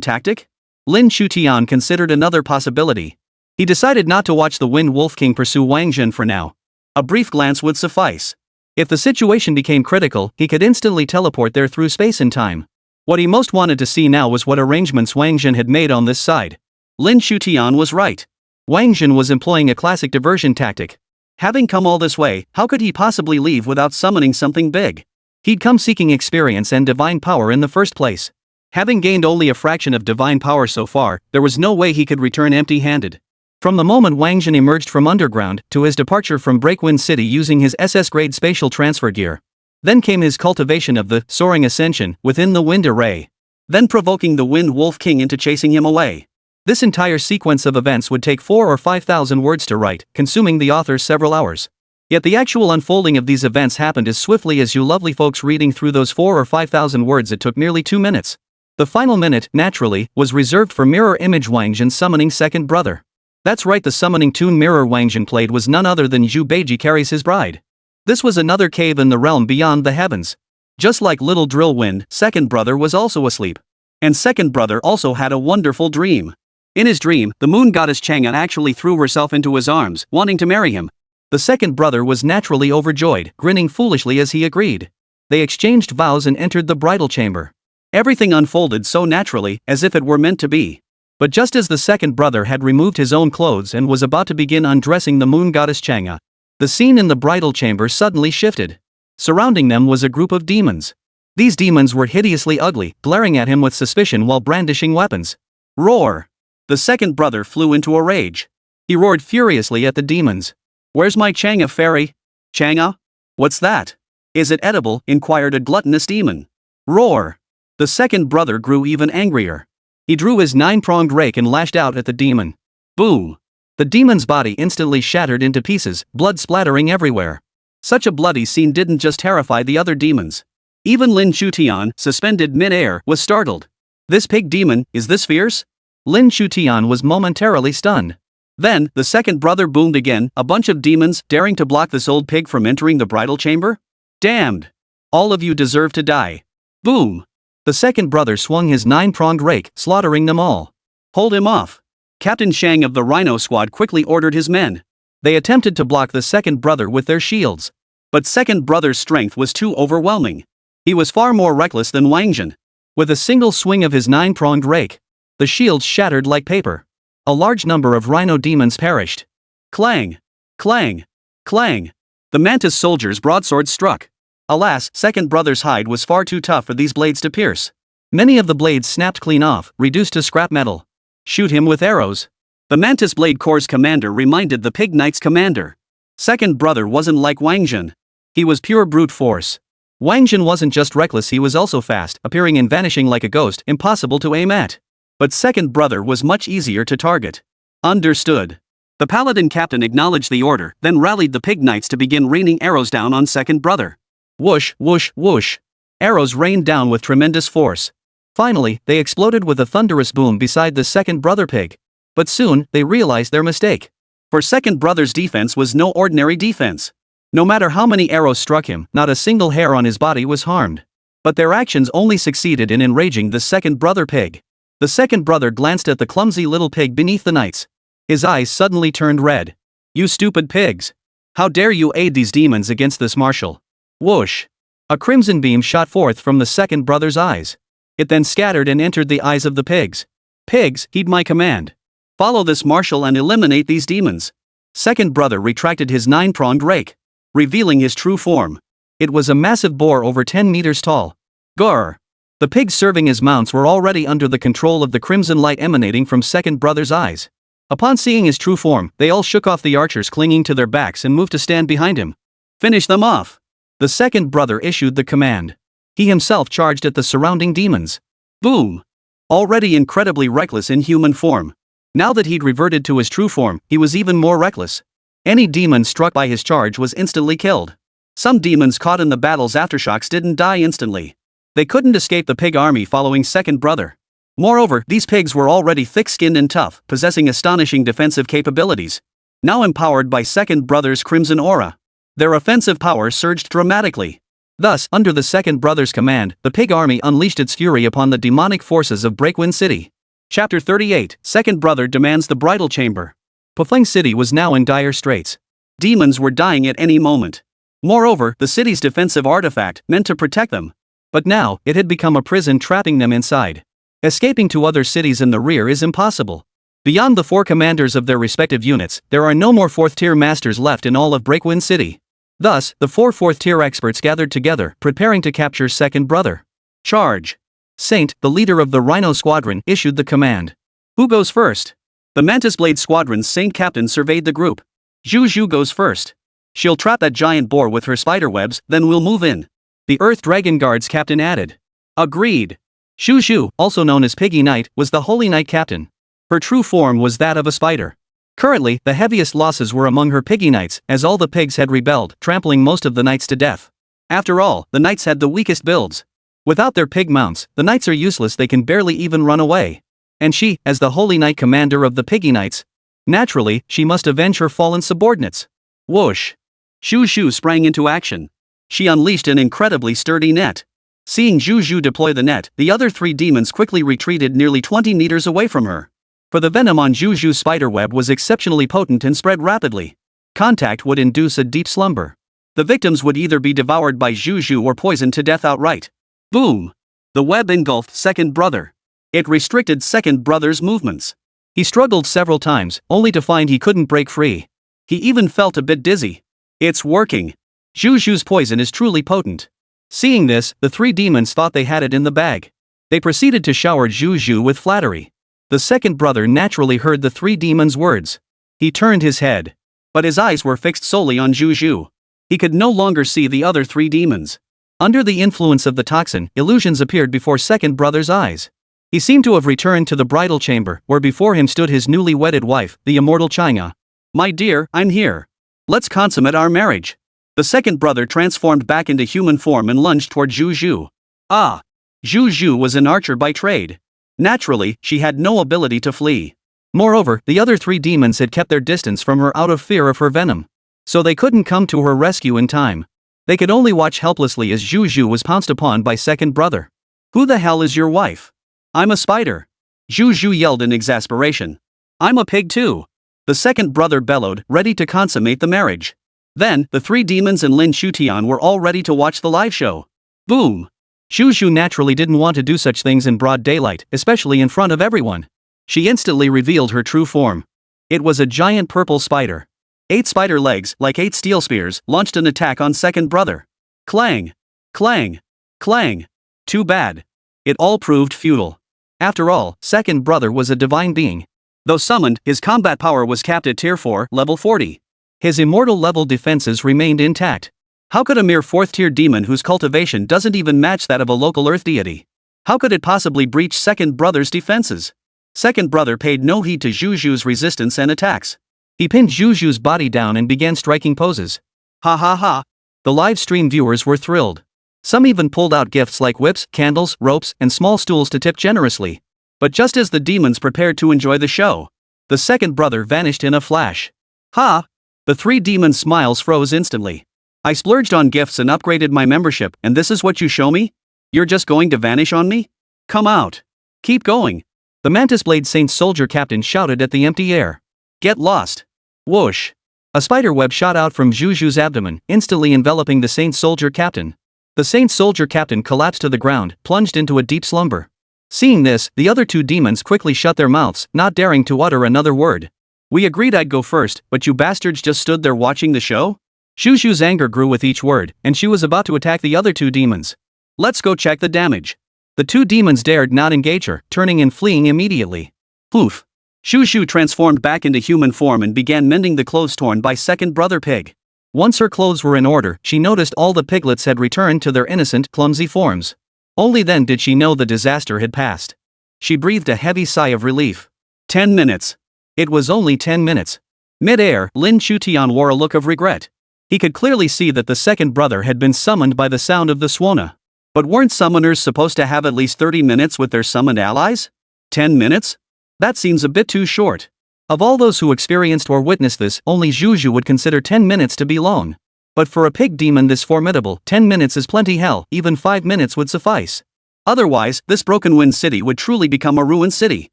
tactic? Lin Shutian considered another possibility. He decided not to watch the Wind Wolf King pursue Wáng Zhen for now. A brief glance would suffice. If the situation became critical, he could instantly teleport there through space and time. What he most wanted to see now was what arrangements Wáng Zhen had made on this side. Lin Shutian was right. Wáng Zhen was employing a classic diversion tactic. Having come all this way, how could he possibly leave without summoning something big? He'd come seeking experience and divine power in the first place. Having gained only a fraction of divine power so far, there was no way he could return empty-handed. From the moment Wáng Zhen emerged from underground, to his departure from Breakwind City using his SS-grade spatial transfer gear. Then came his cultivation of the soaring ascension within the wind array. Then provoking the Wind Wolf King into chasing him away. This entire sequence of events would take 4,000 or 5,000 words to write, consuming the author several hours. Yet the actual unfolding of these events happened as swiftly as you lovely folks reading through those 4,000 or 5,000 words. It took nearly 2 minutes. The final minute, naturally, was reserved for mirror image Wáng Zhen summoning second brother. That's right, the summoning tune mirror Wáng Zhen played was none other than Zhu Beiji carries his bride. This was another cave in the realm beyond the heavens. Just like little Drillwind, second brother was also asleep. And second brother also had a wonderful dream. In his dream, the moon goddess Chang'an actually threw herself into his arms, wanting to marry him. The second brother was naturally overjoyed, grinning foolishly as he agreed. They exchanged vows and entered the bridal chamber. Everything unfolded so naturally, as if it were meant to be. But just as the second brother had removed his own clothes and was about to begin undressing the moon goddess Chang'an, the scene in the bridal chamber suddenly shifted. Surrounding them was a group of demons. These demons were hideously ugly, glaring at him with suspicion while brandishing weapons. Roar! The second brother flew into a rage. He roared furiously at the demons. Where's my Chang'an fairy? Chang'an? What's that? Is it edible? Inquired a gluttonous demon. Roar! The second brother grew even angrier. He drew his 9-pronged rake and lashed out at the demon. Boom! The demon's body instantly shattered into pieces, blood splattering everywhere. Such a bloody scene didn't just terrify the other demons. Even Lin Chutian, suspended mid-air, was startled. This pig demon, is this fierce? Lin Chutian was momentarily stunned. Then, the second brother boomed again, a bunch of demons daring to block this old pig from entering the bridal chamber? Damned! All of you deserve to die. Boom! The second brother swung his 9-pronged rake, slaughtering them all. Hold him off. Captain Shang of the Rhino Squad quickly ordered his men. They attempted to block the second brother with their shields. But second brother's strength was too overwhelming. He was far more reckless than Wáng Zhen. With a single swing of his 9-pronged rake, the shields shattered like paper. A large number of rhino demons perished. Clang! Clang! Clang! The mantis soldiers' broadswords struck. Alas, second brother's hide was far too tough for these blades to pierce. Many of the blades snapped clean off, reduced to scrap metal. Shoot him with arrows. The Mantis Blade Corps' commander reminded the Pig Knight's commander. Second brother wasn't like Wáng Zhen. He was pure brute force. Wáng Zhen wasn't just reckless, he was also fast, appearing and vanishing like a ghost, impossible to aim at. But second brother was much easier to target. Understood. The paladin captain acknowledged the order, then rallied the Pig Knights to begin raining arrows down on second brother. Whoosh, whoosh, whoosh. Arrows rained down with tremendous force. Finally, they exploded with a thunderous boom beside the second brother pig. But soon, they realized their mistake. For second brother's defense was no ordinary defense. No matter how many arrows struck him, not a single hair on his body was harmed. But their actions only succeeded in enraging the second brother pig. The second brother glanced at the clumsy little pig beneath the knights. His eyes suddenly turned red. You stupid pigs! How dare you aid these demons against this marshal? Whoosh! A crimson beam shot forth from the second brother's eyes. It then scattered and entered the eyes of the pigs. Pigs, heed my command. Follow this marshal and eliminate these demons. Second brother retracted his 9-pronged rake, revealing his true form. It was a massive boar over 10 meters tall. Grr! The pigs serving as mounts were already under the control of the crimson light emanating from second brother's eyes. Upon seeing his true form, they all shook off the archers clinging to their backs and moved to stand behind him. Finish them off! The second brother issued the command. He himself charged at the surrounding demons. Boom! Already incredibly reckless in human form. Now that he'd reverted to his true form, he was even more reckless. Any demon struck by his charge was instantly killed. Some demons caught in the battle's aftershocks didn't die instantly. They couldn't escape the pig army following second brother. Moreover, these pigs were already thick-skinned and tough, possessing astonishing defensive capabilities. Now empowered by second brother's crimson aura, their offensive power surged dramatically. Thus, under the second brother's command, the pig army unleashed its fury upon the demonic forces of Breakwind City. Chapter 38, Second Brother Demands the Bridal Chamber. Pofeng City was now in dire straits. Demons were dying at any moment. Moreover, the city's defensive artifact, meant to protect them. But now, it had become a prison trapping them inside. Escaping to other cities in the rear is impossible. Beyond the 4 commanders of their respective units, there are no more 4th-tier masters left in all of Breakwind City. Thus, the 4 4th-tier experts gathered together, preparing to capture second brother. Charge! Saint, the leader of the Rhino Squadron, issued the command. Who goes first? The Mantis Blade Squadron's Saint Captain surveyed the group. Zhu Zhu goes first. She'll trap that giant boar with her spiderwebs, then we'll move in. The Earth Dragon Guard's captain added. Agreed. Zhu Zhu, also known as Piggy Knight, was the Holy Knight captain. Her true form was that of a spider. Currently, the heaviest losses were among her Piggy Knights, as all the pigs had rebelled, trampling most of the knights to death. After all, the knights had the weakest builds. Without their pig mounts, the knights are useless, they can barely even run away. And she, as the Holy Knight commander of the Piggy Knights, naturally, she must avenge her fallen subordinates. Whoosh! Zhu Zhu sprang into action. She unleashed an incredibly sturdy net. Seeing Zhu Zhu deploy the net, the other 3 demons quickly retreated nearly 20 meters away from her. For the venom on Zhu Zhu's spiderweb was exceptionally potent and spread rapidly. Contact would induce a deep slumber. The victims would either be devoured by Zhu Zhu or poisoned to death outright. Boom! The web engulfed second brother. It restricted second brother's movements. He struggled several times, only to find he couldn't break free. He even felt a bit dizzy. It's working. Zhu Zhu's poison is truly potent. Seeing this, the 3 demons thought they had it in the bag. They proceeded to shower Zhu Zhu with flattery. The second brother naturally heard the 3 demons' words. He turned his head. But his eyes were fixed solely on Zhu Zhu. He could no longer see the other 3 demons. Under the influence of the toxin, illusions appeared before second brother's eyes. He seemed to have returned to the bridal chamber, where before him stood his newly wedded wife, the immortal China. My dear, I'm here. Let's consummate our marriage. The second brother transformed back into human form and lunged toward Zhu Zhu. Ah! Zhu Zhu was an archer by trade. Naturally, she had no ability to flee. Moreover, the other 3 demons had kept their distance from her out of fear of her venom. So they couldn't come to her rescue in time. They could only watch helplessly as Zhu Zhu was pounced upon by second brother. Who the hell is your wife? I'm a spider. Zhu Zhu yelled in exasperation. I'm a pig too. The second brother bellowed, ready to consummate the marriage. Then, the 3 demons and Lin Shutian were all ready to watch the live show. Boom! Zhu Zhu naturally didn't want to do such things in broad daylight, especially in front of everyone. She instantly revealed her true form. It was a giant purple spider. 8 spider legs, like 8 steel spears, launched an attack on second brother. Clang! Clang! Clang! Too bad. It all proved futile. After all, second brother was a divine being. Though summoned, his combat power was capped at tier 4, level 40. His immortal level defenses remained intact. How could a mere 4th tier demon whose cultivation doesn't even match that of a local earth deity? How could it possibly breach second brother's defenses? Second brother paid no heed to Zhu Zhu's resistance and attacks. He pinned Zhu Zhu's body down and began striking poses. Ha ha ha! The live stream viewers were thrilled. Some even pulled out gifts like whips, candles, ropes, and small stools to tip generously. But just as the demons prepared to enjoy the show, the second brother vanished in a flash. Ha! The 3 demons' smiles froze instantly. I splurged on gifts and upgraded my membership, and this is what you show me? You're just going to vanish on me? Come out. Keep going. The Mantis Blade Saint Soldier Captain shouted at the empty air. Get lost. Whoosh. A spider web shot out from Zhu Zhu's abdomen, instantly enveloping the Saint Soldier Captain. The Saint Soldier Captain collapsed to the ground, plunged into a deep slumber. Seeing this, the other 2 demons quickly shut their mouths, not daring to utter another word. We agreed I'd go first, but you bastards just stood there watching the show? Zhu Zhu's anger grew with each word, and she was about to attack the other 2 demons. Let's go check the damage. The 2 demons dared not engage her, turning and fleeing immediately. Poof. Zhu Zhu transformed back into human form and began mending the clothes torn by second brother pig. Once her clothes were in order, she noticed all the piglets had returned to their innocent, clumsy forms. Only then did she know the disaster had passed. She breathed a heavy sigh of relief. 10 minutes. It was only 10 minutes. Mid-air, Lin Shutian wore a look of regret. He could clearly see that the second brother had been summoned by the sound of the Suona. But weren't summoners supposed to have at least 30 minutes with their summoned allies? 10 minutes? That seems a bit too short. Of all those who experienced or witnessed this, only Zhu Zhu would consider 10 minutes to be long. But for a pig demon this formidable, 10 minutes is plenty hell, even 5 minutes would suffice. Otherwise, this Broken Wind City would truly become a ruined city.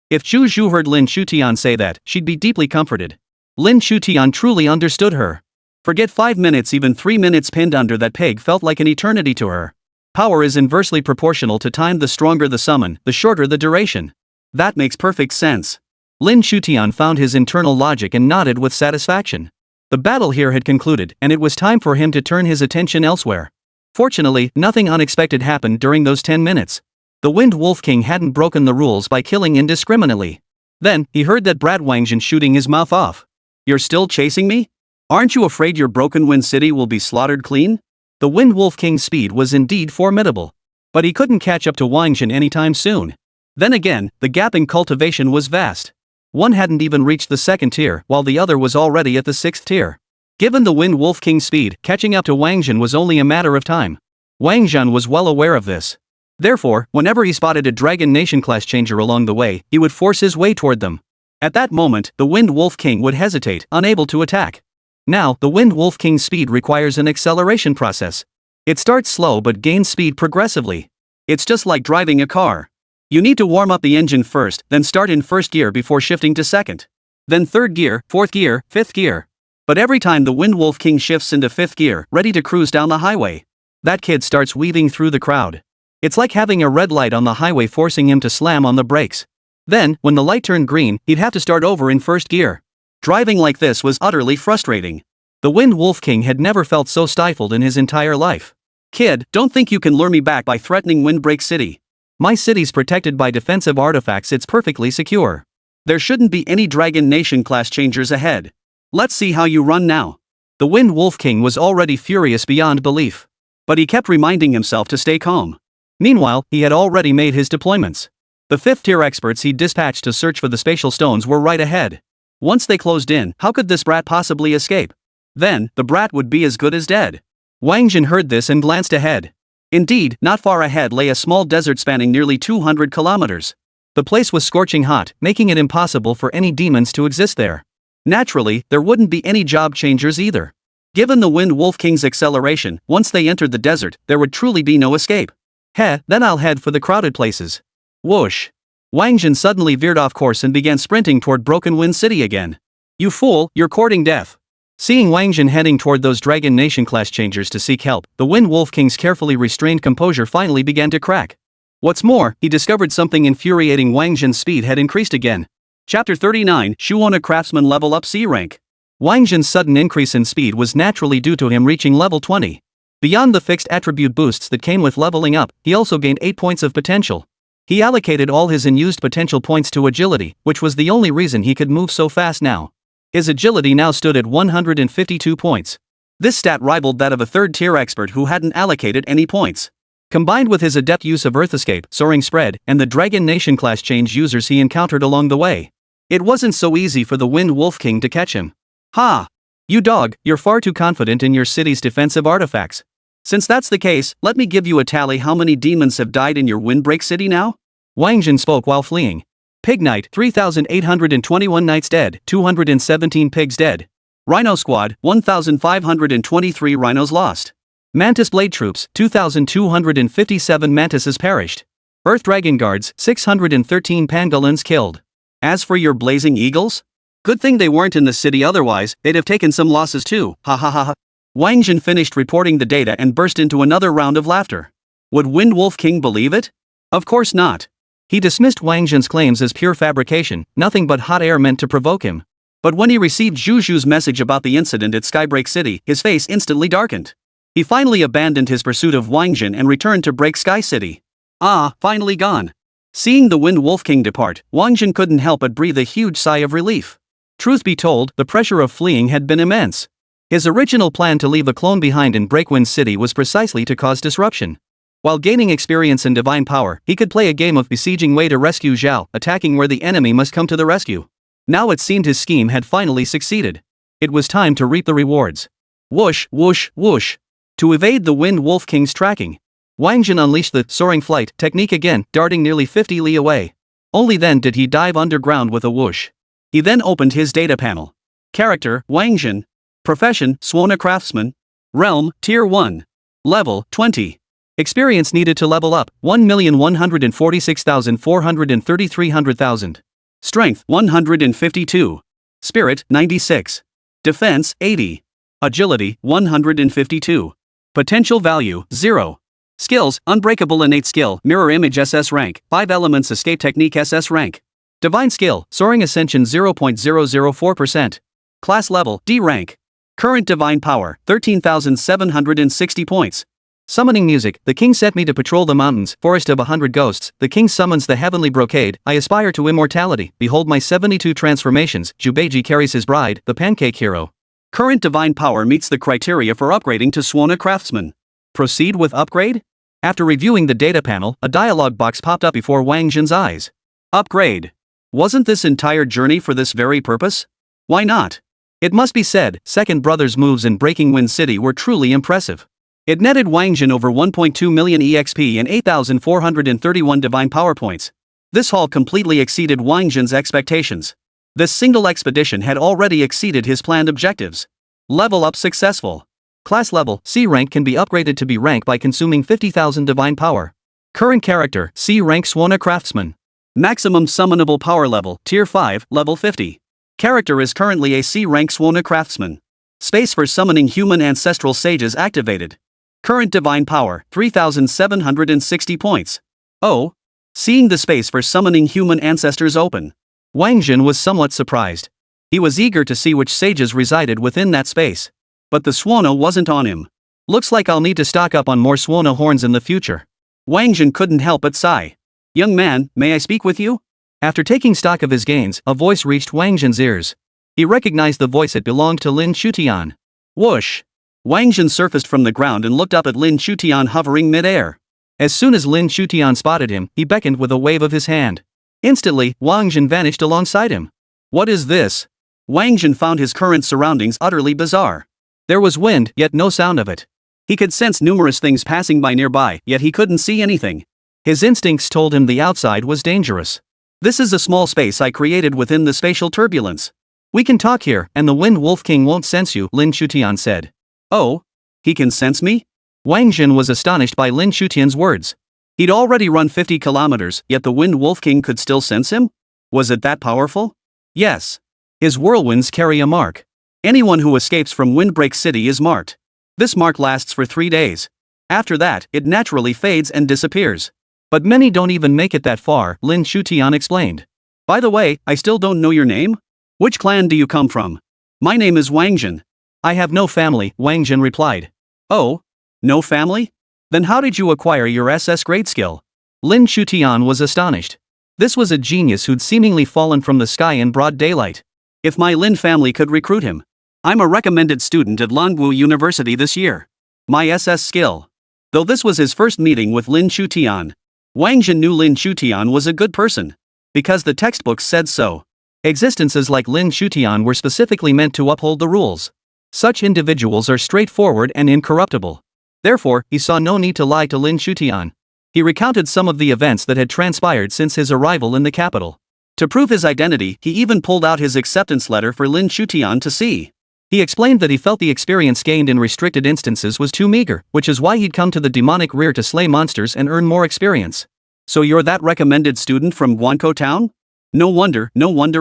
If Zhu Zhu heard Lin Shutian say that, she'd be deeply comforted. Lin Shutian truly understood her. Forget 5 minutes, even 3 minutes pinned under that pig felt like an eternity to her. Power is inversely proportional to time. The stronger the summon, the shorter the duration. That makes perfect sense. Lin Shutian found his internal logic and nodded with satisfaction. The battle here had concluded, and it was time for him to turn his attention elsewhere. Fortunately, nothing unexpected happened during those 10 minutes. The Wind Wolf King hadn't broken the rules by killing indiscriminately. Then, he heard that Brad Wáng Zhen shooting his mouth off. You're still chasing me? Aren't you afraid your Broken Wind City will be slaughtered clean? The Wind Wolf King's speed was indeed formidable. But he couldn't catch up to Wáng Zhen anytime soon. Then again, the gap in cultivation was vast. One hadn't even reached the 2nd tier, while the other was already at the 6th tier. Given the Wind Wolf King's speed, catching up to Wáng Zhen was only a matter of time. Wáng Zhen was well aware of this. Therefore, whenever he spotted a Dragon Nation class changer along the way, he would force his way toward them. At that moment, the Wind Wolf King would hesitate, unable to attack. Now, the Wind Wolf King's speed requires an acceleration process. It starts slow but gains speed progressively. It's just like driving a car. You need to warm up the engine first, then start in 1st gear before shifting to 2nd. Then 3rd gear, 4th gear, 5th gear. But every time the Wind Wolf King shifts into 5th gear, ready to cruise down the highway, that kid starts weaving through the crowd. It's like having a red light on the highway forcing him to slam on the brakes. Then, when the light turned green, he'd have to start over in 1st gear. Driving like this was utterly frustrating. The Wind Wolf King had never felt so stifled in his entire life. Kid, don't think you can lure me back by threatening Windbreak City. My city's protected by defensive artifacts, it's perfectly secure. There shouldn't be any Dragon Nation class changers ahead. Let's see how you run now. The Wind Wolf King was already furious beyond belief. But he kept reminding himself to stay calm. Meanwhile, he had already made his deployments. The 5th tier experts he'd dispatched to search for the spatial stones were right ahead. Once they closed in, how could this brat possibly escape? Then, the brat would be as good as dead. Wáng Zhen heard this and glanced ahead. Indeed, not far ahead lay a small desert spanning nearly 200 kilometers. The place was scorching hot, making it impossible for any demons to exist there. Naturally, there wouldn't be any job changers either. Given the Wind Wolf King's acceleration, once they entered the desert, there would truly be no escape. Then I'll head for the crowded places. Whoosh! Wáng Zhen suddenly veered off course and began sprinting toward Broken Wind City again. You fool, you're courting death. Seeing Wáng Zhen heading toward those Dragon Nation class changers to seek help, the Wind Wolf King's carefully restrained composure finally began to crack. What's more, he discovered something infuriating. Wáng Zhen's speed had increased again. Chapter 39, Suona Craftsman level up C rank. Wáng Zhen's sudden increase in speed was naturally due to him reaching level 20. Beyond the fixed attribute boosts that came with leveling up, he also gained 8 points of potential. He allocated all his unused potential points to agility, which was the only reason he could move so fast now. His agility now stood at 152 points. This stat rivaled that of a 3rd tier expert who hadn't allocated any points. Combined with his adept use of Earth Escape, Soaring Spread, and the Dragon Nation class change users he encountered along the way, it wasn't so easy for the Wind Wolf King to catch him. Ha! You dog, you're far too confident in your city's defensive artifacts. Since that's the case, let me give you a tally. How many demons have died in your Windbreak City now? Wáng Zhen spoke while fleeing. Pig Knight, 3,821 knights dead, 217 pigs dead. Rhino Squad, 1,523 rhinos lost. Mantis Blade Troops, 2,257 mantises perished. Earth Dragon Guards, 613 pangolins killed. As for your Blazing Eagles? Good thing they weren't in the city, otherwise, they'd have taken some losses too, ha ha ha ha. Wáng Zhen finished reporting the data and burst into another round of laughter. Would Wind Wolf King believe it? Of course not. He dismissed Wáng Zhen's claims as pure fabrication, nothing but hot air meant to provoke him. But when he received Zhuzhu's message about the incident at Skybreak City, his face instantly darkened. He finally abandoned his pursuit of Wáng Zhen and returned to Break Sky City. Ah, finally gone. Seeing the Wind Wolf King depart, Wáng Zhen couldn't help but breathe a huge sigh of relief. Truth be told, the pressure of fleeing had been immense. His original plan to leave a clone behind in Breakwind City was precisely to cause disruption. While gaining experience and divine power, he could play a game of besieging way to rescue Zhao, attacking where the enemy must come to the rescue. Now it seemed his scheme had finally succeeded. It was time to reap the rewards. Whoosh, whoosh, whoosh. To evade the Wind Wolf King's tracking, Wáng Zhen unleashed the soaring flight technique again, darting nearly 50 li away. Only then did he dive underground with a whoosh. He then opened his data panel. Character, Wáng Zhen. Profession, Suona Craftsman. Realm, Tier 1. Level, 20. Experience needed to level up, 1,146,433. Strength, 152. Spirit, 96. Defense, 80. Agility, 152. Potential value, 0. Skills, Unbreakable Innate Skill, Mirror Image SS Rank, 5 Elements Escape Technique SS Rank. Divine Skill, Soaring Ascension 0.004%. Class Level, D Rank. Current Divine Power, 13,760 points. Summoning Music, the king set me to patrol the mountains, forest of 100 ghosts, the king summons the heavenly brocade, I aspire to immortality, behold my 72 transformations, Jubeji carries his bride, the pancake hero. Current Divine Power meets the criteria for upgrading to Suona Craftsman. Proceed with upgrade? After reviewing the data panel, a dialog box popped up before Wáng Zhen's eyes. Upgrade. Wasn't this entire journey for this very purpose? Why not? It must be said, Second Brother's moves in Breaking Wind City were truly impressive. It netted Wáng Zhen over 1.2 million EXP and 8,431 divine power points. This haul completely exceeded Wáng Zhen's expectations. This single expedition had already exceeded his planned objectives. Level up successful. Class level, C rank can be upgraded to B rank by consuming 50,000 divine power. Current character, C rank Suona Craftsman. Maximum summonable power level, Tier 5, level 50. Character is currently a C rank Suona Craftsman. Space for summoning human ancestral sages activated. Current divine power, 3,760 points. Oh. Seeing the space for summoning human ancestors open, Wáng Zhen was somewhat surprised. He was eager to see which sages resided within that space. But the Suona wasn't on him. Looks like I'll need to stock up on more Suona horns in the future. Wáng Zhen couldn't help but sigh. Young man, may I speak with you? After taking stock of his gains, a voice reached Wáng Zhen's ears. He recognized the voice. It belonged to Lin Chutian. Whoosh! Wáng Zhen surfaced from the ground and looked up at Lin Chutian hovering mid-air. As soon as Lin Shutian spotted him, he beckoned with a wave of his hand. Instantly, Wáng Zhen vanished alongside him. What is this? Wáng Zhen found his current surroundings utterly bizarre. There was wind, yet no sound of it. He could sense numerous things passing by nearby, yet he couldn't see anything. His instincts told him the outside was dangerous. This is a small space I created within the spatial turbulence. We can talk here, and the Wind Wolf King won't sense you, Lin Shutian said. Oh? He can sense me? Wáng Zhen was astonished by Lin Shutian's words. He'd already run 50 kilometers, yet the Wind Wolf King could still sense him? Was it that powerful? Yes. His whirlwinds carry a mark. Anyone who escapes from Windbreak City is marked. This mark lasts for 3 days. After that, it naturally fades and disappears. But many don't even make it that far, Lin Shutian explained. By the way, I still don't know your name? Which clan do you come from? My name is Wáng Zhen. I have no family, Wáng Zhen replied. Oh? No family? Then how did you acquire your SS grade skill? Lin Shutian was astonished. This was a genius who'd seemingly fallen from the sky in broad daylight. If my Lin family could recruit him. I'm a recommended student at Longwu University this year. My SS skill. Though this was his first meeting with Lin Shutian, Wáng Zhen knew Lin Shutian was a good person. Because the textbooks said so. Existences like Lin Shutian were specifically meant to uphold the rules. Such individuals are straightforward and incorruptible. Therefore, he saw no need to lie to Lin Shutian. He recounted some of the events that had transpired since his arrival in the capital. To prove his identity, he even pulled out his acceptance letter for Lin Shutian to see. He explained that he felt the experience gained in restricted instances was too meager, which is why he'd come to the demonic rear to slay monsters and earn more experience. So you're that recommended student from Guanko Town? No wonder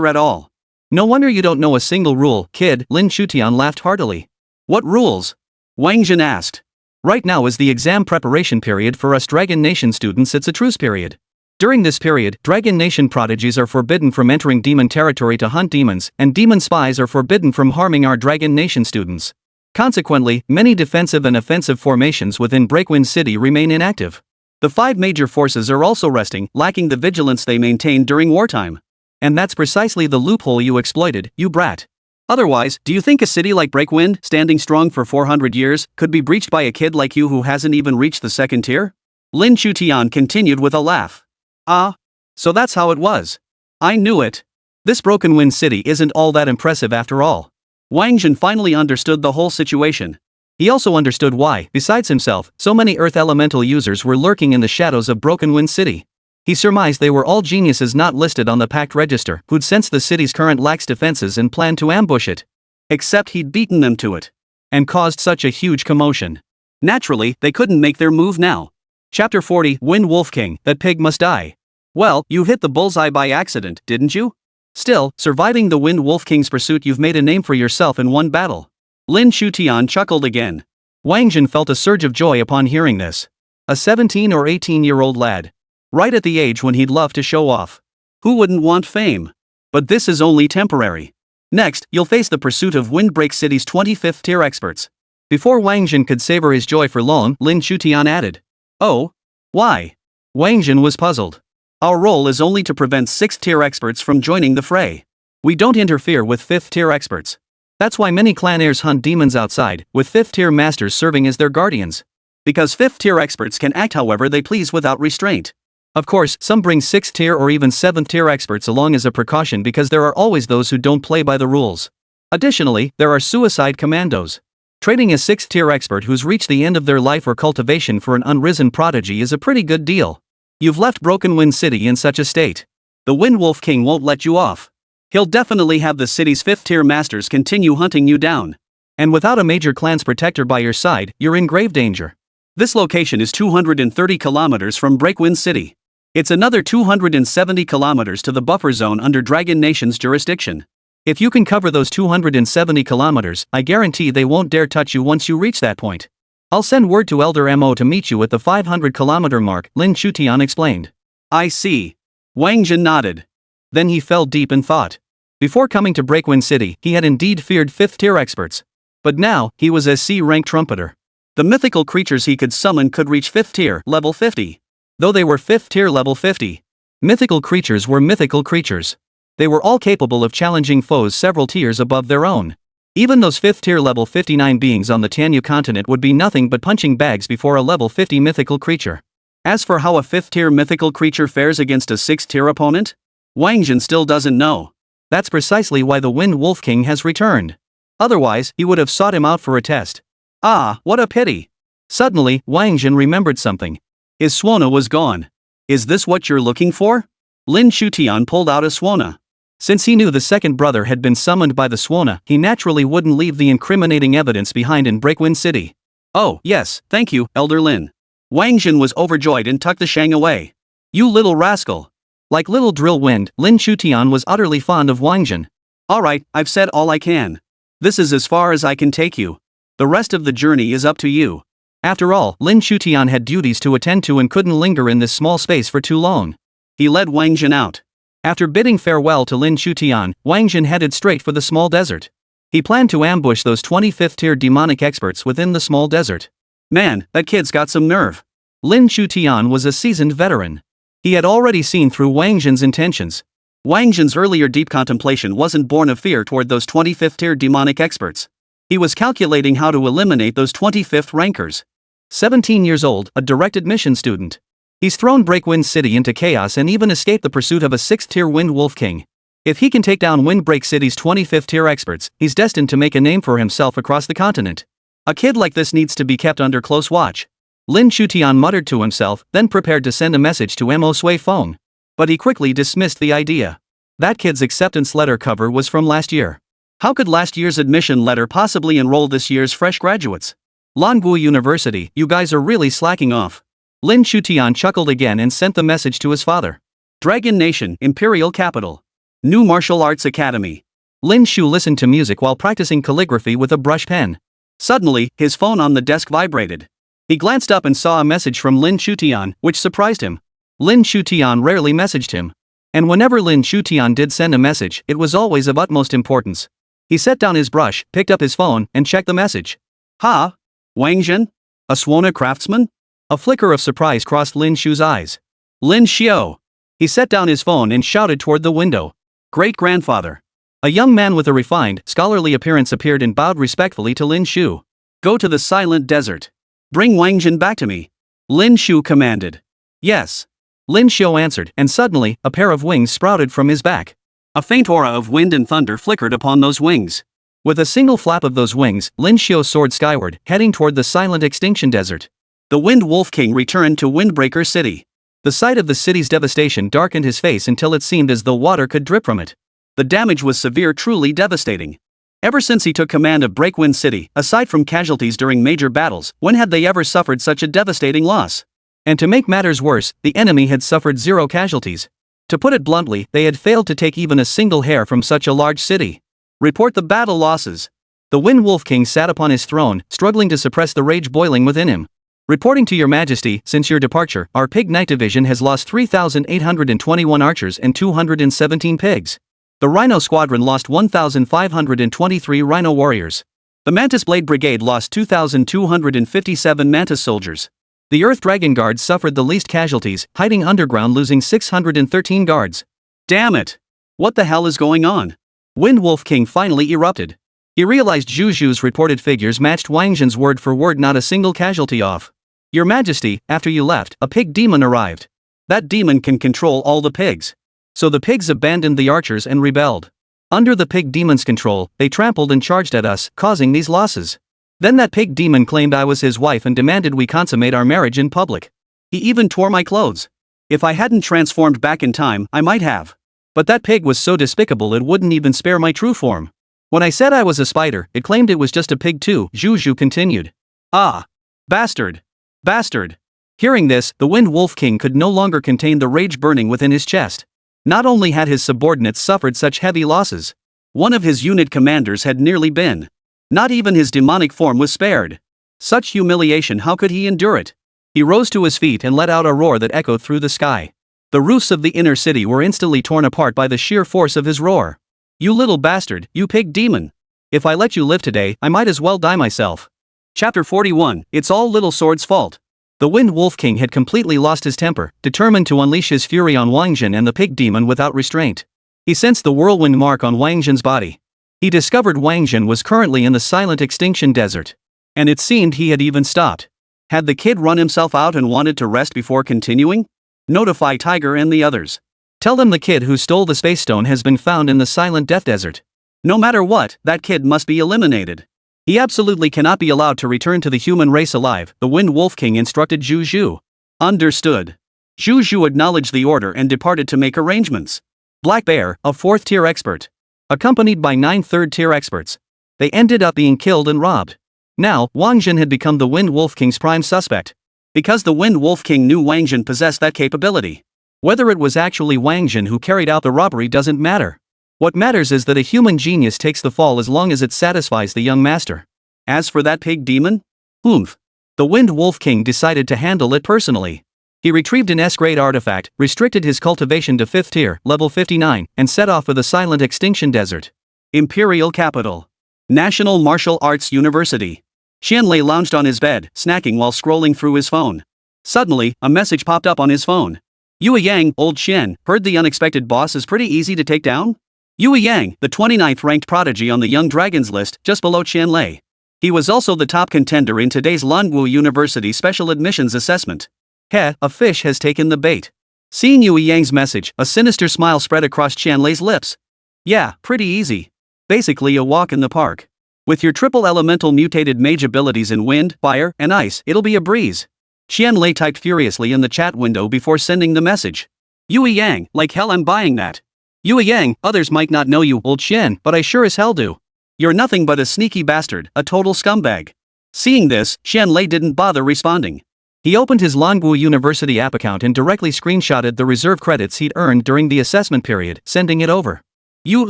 at all. No wonder you don't know a single rule, kid, Lin Shutian laughed heartily. What rules? Wáng Zhen asked. Right now is the exam preparation period for us Dragon Nation students. It's a truce period. During this period, Dragon Nation prodigies are forbidden from entering demon territory to hunt demons, and demon spies are forbidden from harming our Dragon Nation students. Consequently, many defensive and offensive formations within Breakwind City remain inactive. The 5 major forces are also resting, lacking the vigilance they maintained during wartime. And that's precisely the loophole you exploited, you brat. Otherwise, do you think a city like Breakwind, standing strong for 400 years, could be breached by a kid like you who hasn't even reached the 2nd tier? Lin Shutian continued with a laugh. Ah, so that's how it was. I knew it. This Broken Wind City isn't all that impressive after all. Wáng Zhen finally understood the whole situation. He also understood why, besides himself, so many Earth Elemental users were lurking in the shadows of Broken Wind City. He surmised they were all geniuses not listed on the Pact Register, who'd sensed the city's current lax defenses and planned to ambush it. Except he'd beaten them to it. And caused such a huge commotion. Naturally, they couldn't make their move now. Chapter 40, Wind Wolf King, that pig must die. Well, you hit the bullseye by accident, didn't you? Still, surviving the Wind Wolf King's pursuit, you've made a name for yourself in one battle. Lin Shutian chuckled again. Wáng Zhen felt a surge of joy upon hearing this. A 17 or 18-year-old lad. Right at the age when he'd love to show off. Who wouldn't want fame? But this is only temporary. Next, you'll face the pursuit of Windbreak City's 25th tier experts. Before Wáng Zhen could savor his joy for long, Lin Shutian added. Oh? Why? Wáng Zhen was puzzled. Our role is only to prevent 6th tier experts from joining the fray. We don't interfere with 5th tier experts. That's why many clan heirs hunt demons outside, with 5th tier masters serving as their guardians. Because 5th tier experts can act however they please without restraint. Of course, some bring 6th tier or even 7th tier experts along as a precaution because there are always those who don't play by the rules. Additionally, there are suicide commandos. Trading a 6th tier expert who's reached the end of their life or cultivation for an unrisen prodigy is a pretty good deal. You've left Broken Wind City in such a state. The Wind Wolf King won't let you off. He'll definitely have the city's 5th tier masters continue hunting you down. And without a major clan's protector by your side, you're in grave danger. This location is 230 kilometers from Breakwind City. It's another 270 kilometers to the buffer zone under Dragon Nation's jurisdiction. If you can cover those 270 kilometers, I guarantee they won't dare touch you once you reach that point. I'll send word to Elder Mo to meet you at the 500-kilometer mark, Lin Shutian explained. I see. Wáng Zhen nodded. Then he fell deep in thought. Before coming to Breakwind City, he had indeed feared 5th tier experts. But now, he was a C-rank trumpeter. The mythical creatures he could summon could reach 5th tier, level 50. Though they were 5th tier level 50. Mythical creatures were mythical creatures. They were all capable of challenging foes several tiers above their own. Even those 5th tier level 59 beings on the Tanyu continent would be nothing but punching bags before a level 50 mythical creature. As for how a 5th-tier mythical creature fares against a 6th-tier opponent, Wáng Zhen still doesn't know. That's precisely why the Wind Wolf King has returned. Otherwise, he would have sought him out for a test. Ah, what a pity. Suddenly, Wáng Zhen remembered something. His Suona was gone. Is this what you're looking for? Lin Shutian pulled out a Suona. Since he knew the second brother had been summoned by the Suona, he naturally wouldn't leave the incriminating evidence behind in Breakwind City. Oh, yes, thank you, Elder Lin. Wáng Zhen was overjoyed and tucked the shang away. You little rascal. Like little Drillwind, Lin Shutian was utterly fond of Wáng Zhen. Alright, I've said all I can. This is as far as I can take you. The rest of the journey is up to you. After all, Lin Shutian had duties to attend to and couldn't linger in this small space for too long. He led Wáng Zhen out. After bidding farewell to Lin Shutian, Wáng Zhen headed straight for the small desert. He planned to ambush those 25th-tier demonic experts within the small desert. Man, that kid's got some nerve. Lin Shutian was a seasoned veteran. He had already seen through Wáng Zhen's intentions. Wáng Zhen's earlier deep contemplation wasn't born of fear toward those 25th-tier demonic experts. He was calculating how to eliminate those 25th rankers. 17 years old, a direct admission student. He's thrown Breakwind City into chaos and even escaped the pursuit of a 6th-tier Wind Wolf King. If he can take down Windbreak City's 25th-tier experts, he's destined to make a name for himself across the continent. A kid like this needs to be kept under close watch. Lin Shutian muttered to himself, then prepared to send a message to Mo Sui Feng. But he quickly dismissed the idea. That kid's acceptance letter cover was from last year. How could last year's admission letter possibly enroll this year's fresh graduates? Languo University, you guys are really slacking off. Lin Shutian chuckled again and sent the message to his father. Dragon Nation, Imperial Capital. New Martial Arts Academy. Lin Shu listened to music while practicing calligraphy with a brush pen. Suddenly, his phone on the desk vibrated. He glanced up and saw a message from Lin Shutian, which surprised him. Lin Shutian rarely messaged him. And whenever Lin Shutian did send a message, it was always of utmost importance. He set down his brush, picked up his phone, and checked the message. Ha? Wáng Zhen? A Suona Craftsman? A flicker of surprise crossed Lin Shu's eyes. Lin Xiao. He set down his phone and shouted toward the window. Great-grandfather. A young man with a refined, scholarly appearance appeared and bowed respectfully to Lin Shu. Go to the silent desert. Bring Wáng Zhen back to me. Lin Shu commanded. Yes. Lin Xiao answered, and suddenly, a pair of wings sprouted from his back. A faint aura of wind and thunder flickered upon those wings. With a single flap of those wings, Lin Xiao soared skyward, heading toward the silent extinction desert. The Wind Wolf King returned to Windbreaker City. The sight of the city's devastation darkened his face until it seemed as though water could drip from it. The damage was severe, truly devastating. Ever since he took command of Breakwind City, aside from casualties during major battles, when had they ever suffered such a devastating loss? And to make matters worse, the enemy had suffered 0 casualties. To put it bluntly, they had failed to take even a single hair from such a large city. Report the battle losses. The Wind Wolf King sat upon his throne, struggling to suppress the rage boiling within him. Reporting to your majesty, since your departure, our Pig Knight Division has lost 3,821 archers and 217 pigs. The Rhino Squadron lost 1,523 Rhino warriors. The Mantis Blade Brigade lost 2,257 Mantis soldiers. The Earth Dragon Guard suffered the least casualties, hiding underground, losing 613 guards. Damn it! What the hell is going on? Wind Wolf King finally erupted. He realized Zhu Zhu's reported figures matched Wáng Zhen's word for word, not a single casualty off. Your Majesty, after you left, a pig demon arrived. That demon can control all the pigs. So the pigs abandoned the archers and rebelled. Under the pig demon's control, they trampled and charged at us, causing these losses. Then that pig demon claimed I was his wife and demanded we consummate our marriage in public. He even tore my clothes. If I hadn't transformed back in time, I might have. But that pig was so despicable it wouldn't even spare my true form. When I said I was a spider, it claimed it was just a pig too, Zhu Zhu continued. Ah! Bastard! Bastard! Hearing this, the Wind Wolf King could no longer contain the rage burning within his chest. Not only had his subordinates suffered such heavy losses, one of his unit commanders had nearly been. Not even his demonic form was spared. Such humiliation, how could he endure it? He rose to his feet and let out a roar that echoed through the sky. The roofs of the inner city were instantly torn apart by the sheer force of his roar. You little bastard, you pig demon! If I let you live today, I might as well die myself. Chapter 41, It's All Little Sword's Fault. The Wind Wolf King had completely lost his temper, determined to unleash his fury on Wáng Zhen and the pig demon without restraint. He sensed the whirlwind mark on Wáng Zhen's body. He discovered Wáng Zhen was currently in the silent extinction desert. And it seemed he had even stopped. Had the kid run himself out and wanted to rest before continuing? Notify Tiger and the others. Tell them the kid who stole the space stone has been found in the Silent Death Desert. No matter what, that kid must be eliminated. He absolutely cannot be allowed to return to the human race alive, the Wind Wolf King instructed Zhu Zhu. Understood. Zhu Zhu acknowledged the order and departed to make arrangements. Black Bear, a 4th tier expert, accompanied by 9 3rd-tier experts. They ended up being killed and robbed. Now, Wáng Zhen had become the Wind Wolf King's prime suspect. Because the Wind Wolf King knew Wáng Zhen possessed that capability. Whether it was actually Wáng Zhen who carried out the robbery doesn't matter. What matters is that a human genius takes the fall as long as it satisfies the young master. As for that pig demon? The Wind Wolf King decided to handle it personally. He retrieved an S-grade artifact, restricted his cultivation to 5th tier, level 59, and set off for the Silent Extinction Desert. Imperial Capital. National Martial Arts University. Qianlei lounged on his bed, snacking while scrolling through his phone. Suddenly, a message popped up on his phone. Yue Yang, old Qian, heard the unexpected boss is pretty easy to take down? Yue Yang, the 29th ranked prodigy on the Young Dragons list, just below Qianlei. He was also the top contender in today's Languo University special admissions assessment. A fish has taken the bait. Seeing Yue Yang's message, a sinister smile spread across Qianlei's lips. Yeah, pretty easy. Basically a walk in the park. With your triple elemental mutated mage abilities in wind, fire, and ice, it'll be a breeze. Qianlei typed furiously in the chat window before sending the message. Yue Yang, like hell I'm buying that. Yue Yang, others might not know you, old Qian, but I sure as hell do. You're nothing but a sneaky bastard, a total scumbag. Seeing this, Qianlei didn't bother responding. He opened his Languo University app account and directly screenshotted the reserve credits he'd earned during the assessment period, sending it over. Yue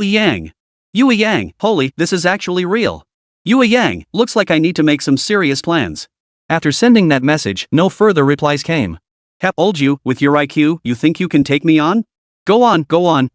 Yang. Yue Yang, holy, this is actually real. Yue Yang, looks like I need to make some serious plans. After sending that message, no further replies came. Old you, with your IQ, you think you can take me on? Go on,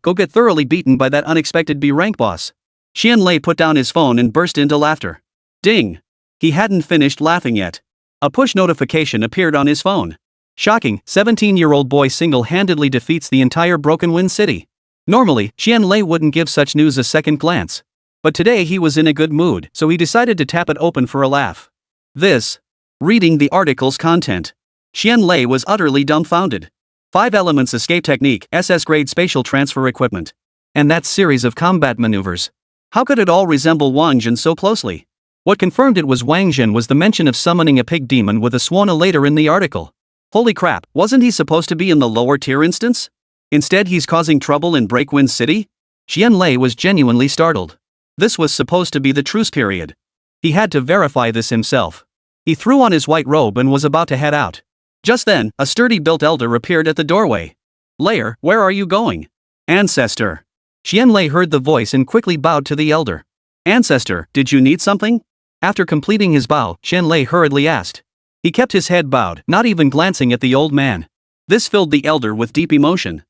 go get thoroughly beaten by that unexpected B-rank boss. Qianlei put down his phone and burst into laughter. Ding! He hadn't finished laughing yet. A push notification appeared on his phone. Shocking, 17-year-old boy single-handedly defeats the entire Broken Wind City. Normally, Qianlei wouldn't give such news a second glance. But today he was in a good mood, so he decided to tap it open for a laugh. Reading the article's content. Qianlei was utterly dumbfounded. 5 elements escape technique, SS-grade spatial transfer equipment. And that series of combat maneuvers. How could it all resemble Wáng Zhen so closely? What confirmed it was Wáng Zhen was the mention of summoning a pig demon with a Suona later in the article. Holy crap, wasn't he supposed to be in the lower tier instance? Instead he's causing trouble in Breakwind City? Qianlei was genuinely startled. This was supposed to be the truce period. He had to verify this himself. He threw on his white robe and was about to head out. Just then, a sturdy built elder appeared at the doorway. Lair, where are you going? Ancestor. Qianlei heard the voice and quickly bowed to the elder. Ancestor, did you need something? After completing his bow, Qianlei hurriedly asked. He kept his head bowed, not even glancing at the old man. This filled the elder with deep emotion.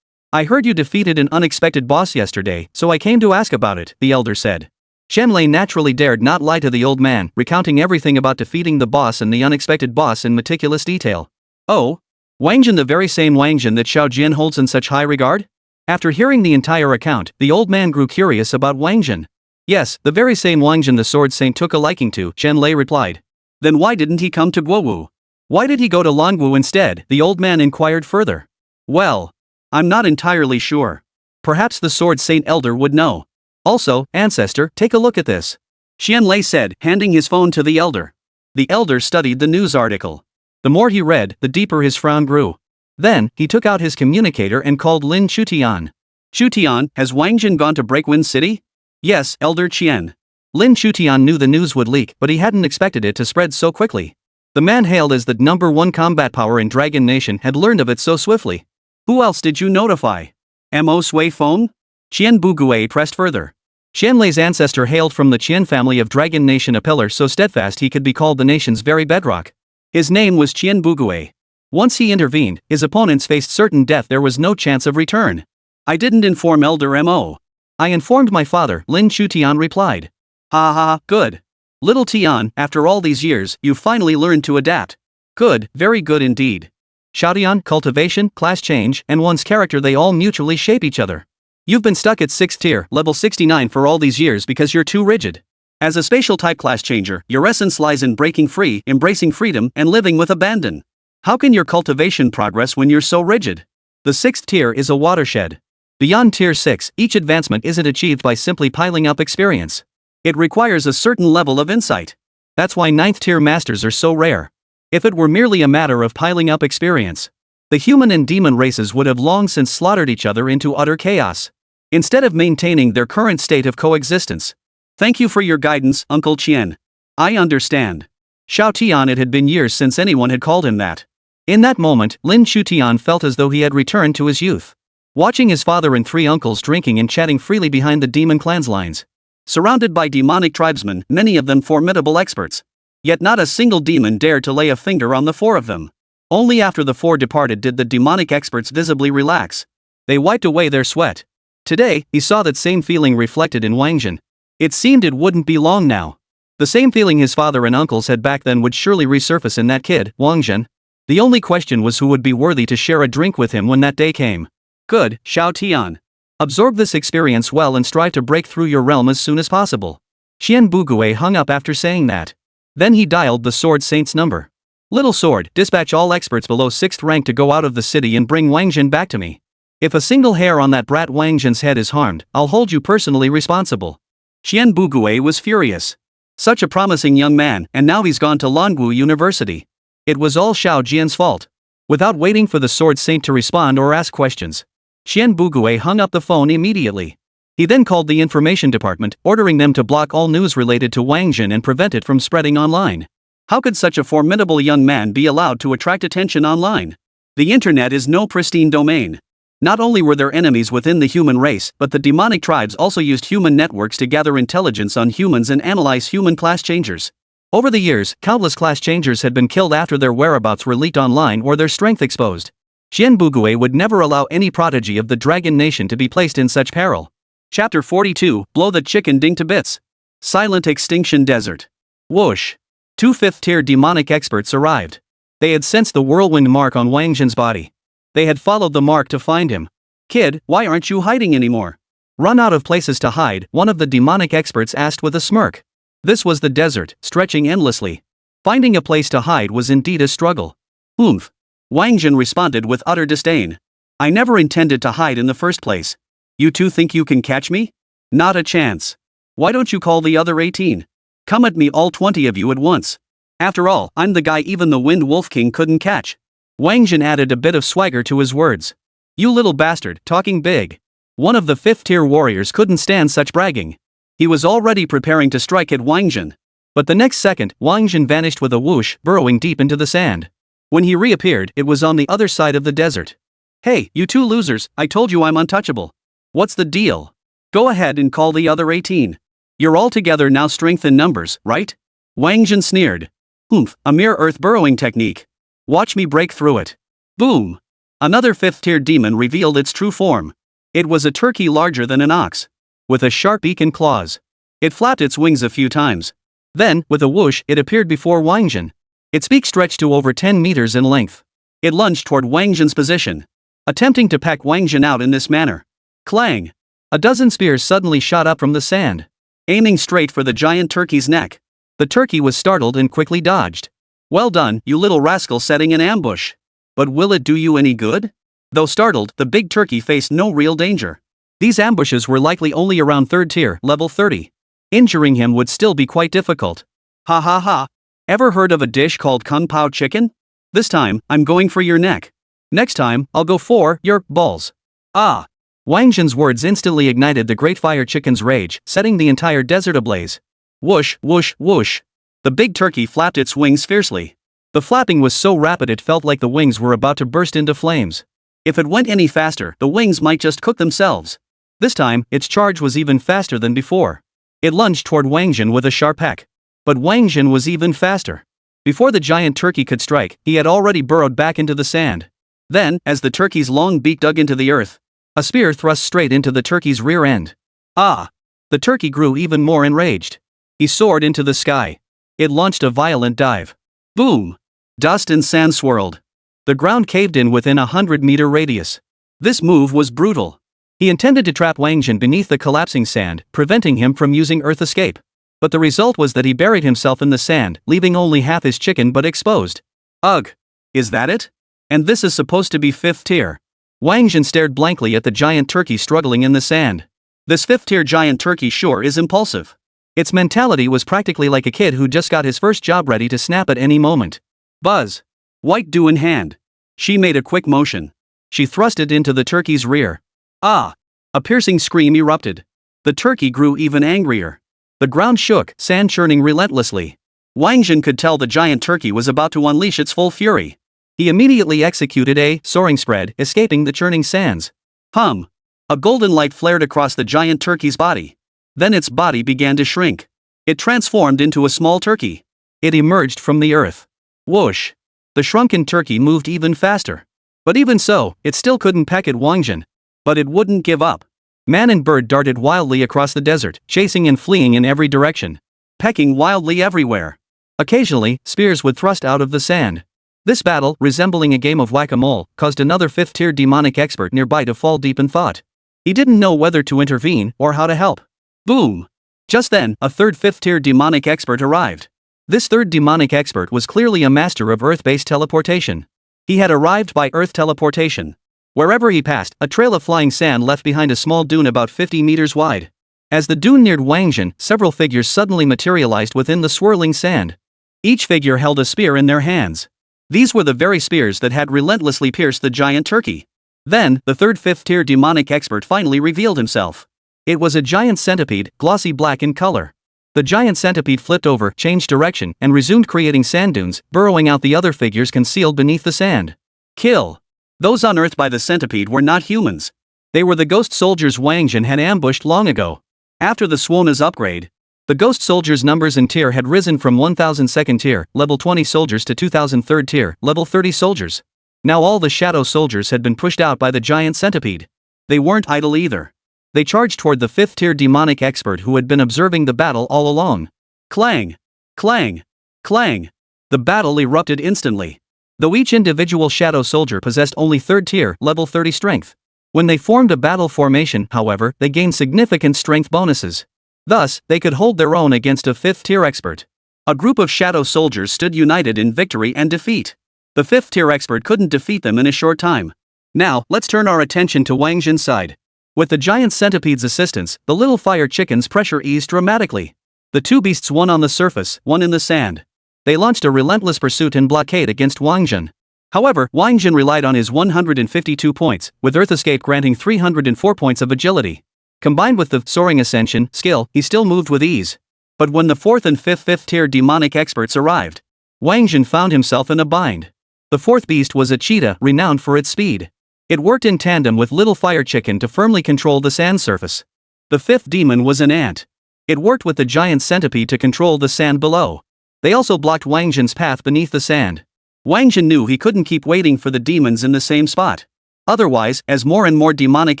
I heard you defeated an unexpected boss yesterday, so I came to ask about it, the elder said. Qianlei naturally dared not lie to the old man, recounting everything about defeating the boss and the unexpected boss in meticulous detail. Oh? Wáng Zhen, the very same Wáng Zhen that Xiao Jian holds in such high regard? After hearing the entire account, the old man grew curious about Wáng Zhen. Yes, the very same Wáng Zhen the Sword Saint took a liking to, Qianlei replied. Then why didn't he come to Guowu? Why did he go to Languo instead? The old man inquired further. Well, I'm not entirely sure. Perhaps the Sword Saint elder would know. Also, ancestor, take a look at this. Qianlei said, handing his phone to the elder. The elder studied the news article. The more he read, the deeper his frown grew. Then, he took out his communicator and called Lin Chutian. Chutian, has Wáng Zhen gone to Breakwind City? Yes, Elder Qian. Lin Chutian knew the news would leak, but he hadn't expected it to spread so quickly. The man hailed as the #1 combat power in Dragon Nation had learned of it so swiftly. Who else did you notify? Mo Sui Feng? Qian Bugui pressed further. Qianlei's ancestor hailed from the Qian family of Dragon Nation, a pillar so steadfast he could be called the nation's very bedrock. His name was Qian Bugui. Once he intervened, his opponents faced certain death. There was no chance of return. I didn't inform Elder Mo. I informed my father, Lin Chutian replied. Ha, good. Little Tian, after all these years, you finally learned to adapt. Good, very good indeed. Showdown, cultivation, class change, and one's character, they all mutually shape each other. You've been stuck at 6th tier, level 69 for all these years because you're too rigid. As a spatial type class changer, your essence lies in breaking free, embracing freedom, and living with abandon. How can your cultivation progress when you're so rigid? The 6th tier is a watershed. Beyond tier 6, each advancement isn't achieved by simply piling up experience. It requires a certain level of insight. That's why 9th tier masters are so rare. If it were merely a matter of piling up experience, the human and demon races would have long since slaughtered each other into utter chaos, instead of maintaining their current state of coexistence. Thank you for your guidance, Uncle Qian. I understand. Xiao Tian. It had been years since anyone had called him that. In that moment, Lin Shutian felt as though he had returned to his youth. Watching his father and 3 uncles drinking and chatting freely behind the demon clan's lines. Surrounded by demonic tribesmen, many of them formidable experts. Yet not a single demon dared to lay a finger on the 4 of them. Only after the 4 departed did the demonic experts visibly relax. They wiped away their sweat. Today, he saw that same feeling reflected in Wáng Zhen. It seemed it wouldn't be long now. The same feeling his father and uncles had back then would surely resurface in that kid, Wáng Zhen. The only question was who would be worthy to share a drink with him when that day came. Good, Xiao Tian. Absorb this experience well and strive to break through your realm as soon as possible. Qian Bugui hung up after saying that. Then he dialed the Sword Saint's number. Little Sword, dispatch all experts below 6th rank to go out of the city and bring Wáng Zhen back to me. If a single hair on that brat Wáng Zhen's head is harmed, I'll hold you personally responsible. Qian Bugui was furious. Such a promising young man, and now he's gone to Langu University. It was all Xiao Jian's fault. Without waiting for the Sword Saint to respond or ask questions, Qian Bugui hung up the phone immediately. He then called the information department, ordering them to block all news related to Wáng Zhen and prevent it from spreading online. How could such a formidable young man be allowed to attract attention online? The internet is no pristine domain. Not only were there enemies within the human race, but the demonic tribes also used human networks to gather intelligence on humans and analyze human class changers. Over the years, countless class changers had been killed after their whereabouts were leaked online or their strength exposed. Qian Bugui would never allow any prodigy of the Dragon Nation to be placed in such peril. Chapter 42, Blow the Chicken Ding to Bits. Silent Extinction Desert. Whoosh. 2 5th-tier demonic experts arrived. They had sensed the whirlwind mark on Wáng Zhen's body. They had followed the mark to find him. Kid, why aren't you hiding anymore? Run out of places to hide, one of the demonic experts asked with a smirk. This was the desert, stretching endlessly. Finding a place to hide was indeed a struggle. Oomph. Wáng Zhen responded with utter disdain. I never intended to hide in the first place. You 2 think you can catch me? Not a chance. Why don't you call the other 18? Come at me, all 20 of you at once. After all, I'm the guy even the Wind Wolf King couldn't catch. Wáng Zhen added a bit of swagger to his words. You little bastard, talking big. One of the 5th-tier warriors couldn't stand such bragging. He was already preparing to strike at Wáng Zhen. But the next second, Wáng Zhen vanished with a whoosh, burrowing deep into the sand. When he reappeared, it was on the other side of the desert. Hey, you 2 losers, I told you I'm untouchable. What's the deal? Go ahead and call the other 18. You're all together now, strength in numbers, right? Wáng Zhen sneered. Oomph, a mere earth burrowing technique. Watch me break through it. Boom. Another 5th-tier demon revealed its true form. It was a turkey larger than an ox, with a sharp beak and claws. It flapped its wings a few times. Then, with a whoosh, it appeared before Wáng Zhen. Its beak stretched to over 10 meters in length. It lunged toward Wáng Zhen's position, attempting to peck Wáng Zhen out in this manner. Clang! A dozen spears suddenly shot up from the sand, aiming straight for the giant turkey's neck. The turkey was startled and quickly dodged. Well done, you little rascal, setting an ambush. But will it do you any good? Though startled, the big turkey faced no real danger. These ambushes were likely only around 3rd tier, level 30. Injuring him would still be quite difficult. Ha ha ha. Ever heard of a dish called Kung Pao chicken? This time, I'm going for your neck. Next time, I'll go for your balls. Ah! Wáng Zhen's words instantly ignited the great fire chicken's rage, setting the entire desert ablaze. Whoosh, whoosh, whoosh. The big turkey flapped its wings fiercely. The flapping was so rapid it felt like the wings were about to burst into flames. If it went any faster, the wings might just cook themselves. This time, its charge was even faster than before. It lunged toward Wáng Zhen with a sharp peck. But Wáng Zhen was even faster. Before the giant turkey could strike, he had already burrowed back into the sand. Then, as the turkey's long beak dug into the earth, a spear thrust straight into the turkey's rear end. Ah! The turkey grew even more enraged. He soared into the sky. It launched a violent dive. Boom! Dust and sand swirled. The ground caved in within a 100-meter radius. This move was brutal. He intended to trap Wáng Zhen beneath the collapsing sand, preventing him from using Earth Escape. But the result was that he buried himself in the sand, leaving only half his chicken but exposed. Ugh. Is that it? And this is supposed to be 5th tier. Wáng Zhen stared blankly at the giant turkey struggling in the sand. This 5th tier giant turkey sure is impulsive. Its mentality was practically like a kid who just got his first job ready to snap at any moment. Buzz. White dew in hand. She made a quick motion. She thrust it into the turkey's rear. Ah! A piercing scream erupted. The turkey grew even angrier. The ground shook, sand churning relentlessly. Wáng Zhen could tell the giant turkey was about to unleash its full fury. He immediately executed a soaring spread, escaping the churning sands. Hum! A golden light flared across the giant turkey's body. Then its body began to shrink. It transformed into a small turkey. It emerged from the earth. Whoosh! The shrunken turkey moved even faster. But even so, it still couldn't peck at Wáng Zhen. But it wouldn't give up. Man and bird darted wildly across the desert, chasing and fleeing in every direction. Pecking wildly everywhere. Occasionally, spears would thrust out of the sand. This battle, resembling a game of whack-a-mole, caused another 5th tier demonic expert nearby to fall deep in thought. He didn't know whether to intervene or how to help. Boom! Just then, a third 5th tier demonic expert arrived. This third demonic expert was clearly a master of Earth-based teleportation. He had arrived by Earth teleportation. Wherever he passed, a trail of flying sand left behind a small dune about 50 meters wide. As the dune neared Wáng Zhen, several figures suddenly materialized within the swirling sand. Each figure held a spear in their hands. These were the very spears that had relentlessly pierced the giant turkey. Then, the third 5th tier demonic expert finally revealed himself. It was a giant centipede, glossy black in color. The giant centipede flipped over, changed direction, and resumed creating sand dunes, burrowing out the other figures concealed beneath the sand. Kill! Those unearthed by the centipede were not humans. They were the ghost soldiers Wáng Zhen had ambushed long ago. After the Suona's upgrade, the ghost soldiers' numbers in tier had risen from 1,000 2nd tier, level 20 soldiers to 2,000 3rd tier, level 30 soldiers. Now all the shadow soldiers had been pushed out by the giant centipede. They weren't idle either. They charged toward the 5th tier demonic expert who had been observing the battle all along. Clang! Clang! Clang! The battle erupted instantly. Though each individual shadow soldier possessed only 3rd tier, level 30 strength. When they formed a battle formation, however, they gained significant strength bonuses. Thus, they could hold their own against a 5th tier expert. A group of shadow soldiers stood united in victory and defeat. The 5th tier expert couldn't defeat them in a short time. Now, let's turn our attention to Wáng Zhen's side. With the giant centipede's assistance, the little fire chicken's pressure eased dramatically. The two beasts, one on the surface, one in the sand. They launched a relentless pursuit and blockade against Wáng Zhen. However, Wáng Zhen relied on his 152 points, with Earth Escape granting 304 points of agility. Combined with the soaring ascension skill, he still moved with ease. But when the 4th and 5th tier demonic experts arrived, Wáng Zhen found himself in a bind. The 4th beast was a cheetah renowned for its speed. It worked in tandem with little fire chicken to firmly control the sand surface. The 5th demon was an ant. It worked with the giant centipede to control the sand below. They also blocked Wáng Zhen's path beneath the sand. Wáng Zhen knew he couldn't keep waiting for the demons in the same spot. Otherwise, as more and more demonic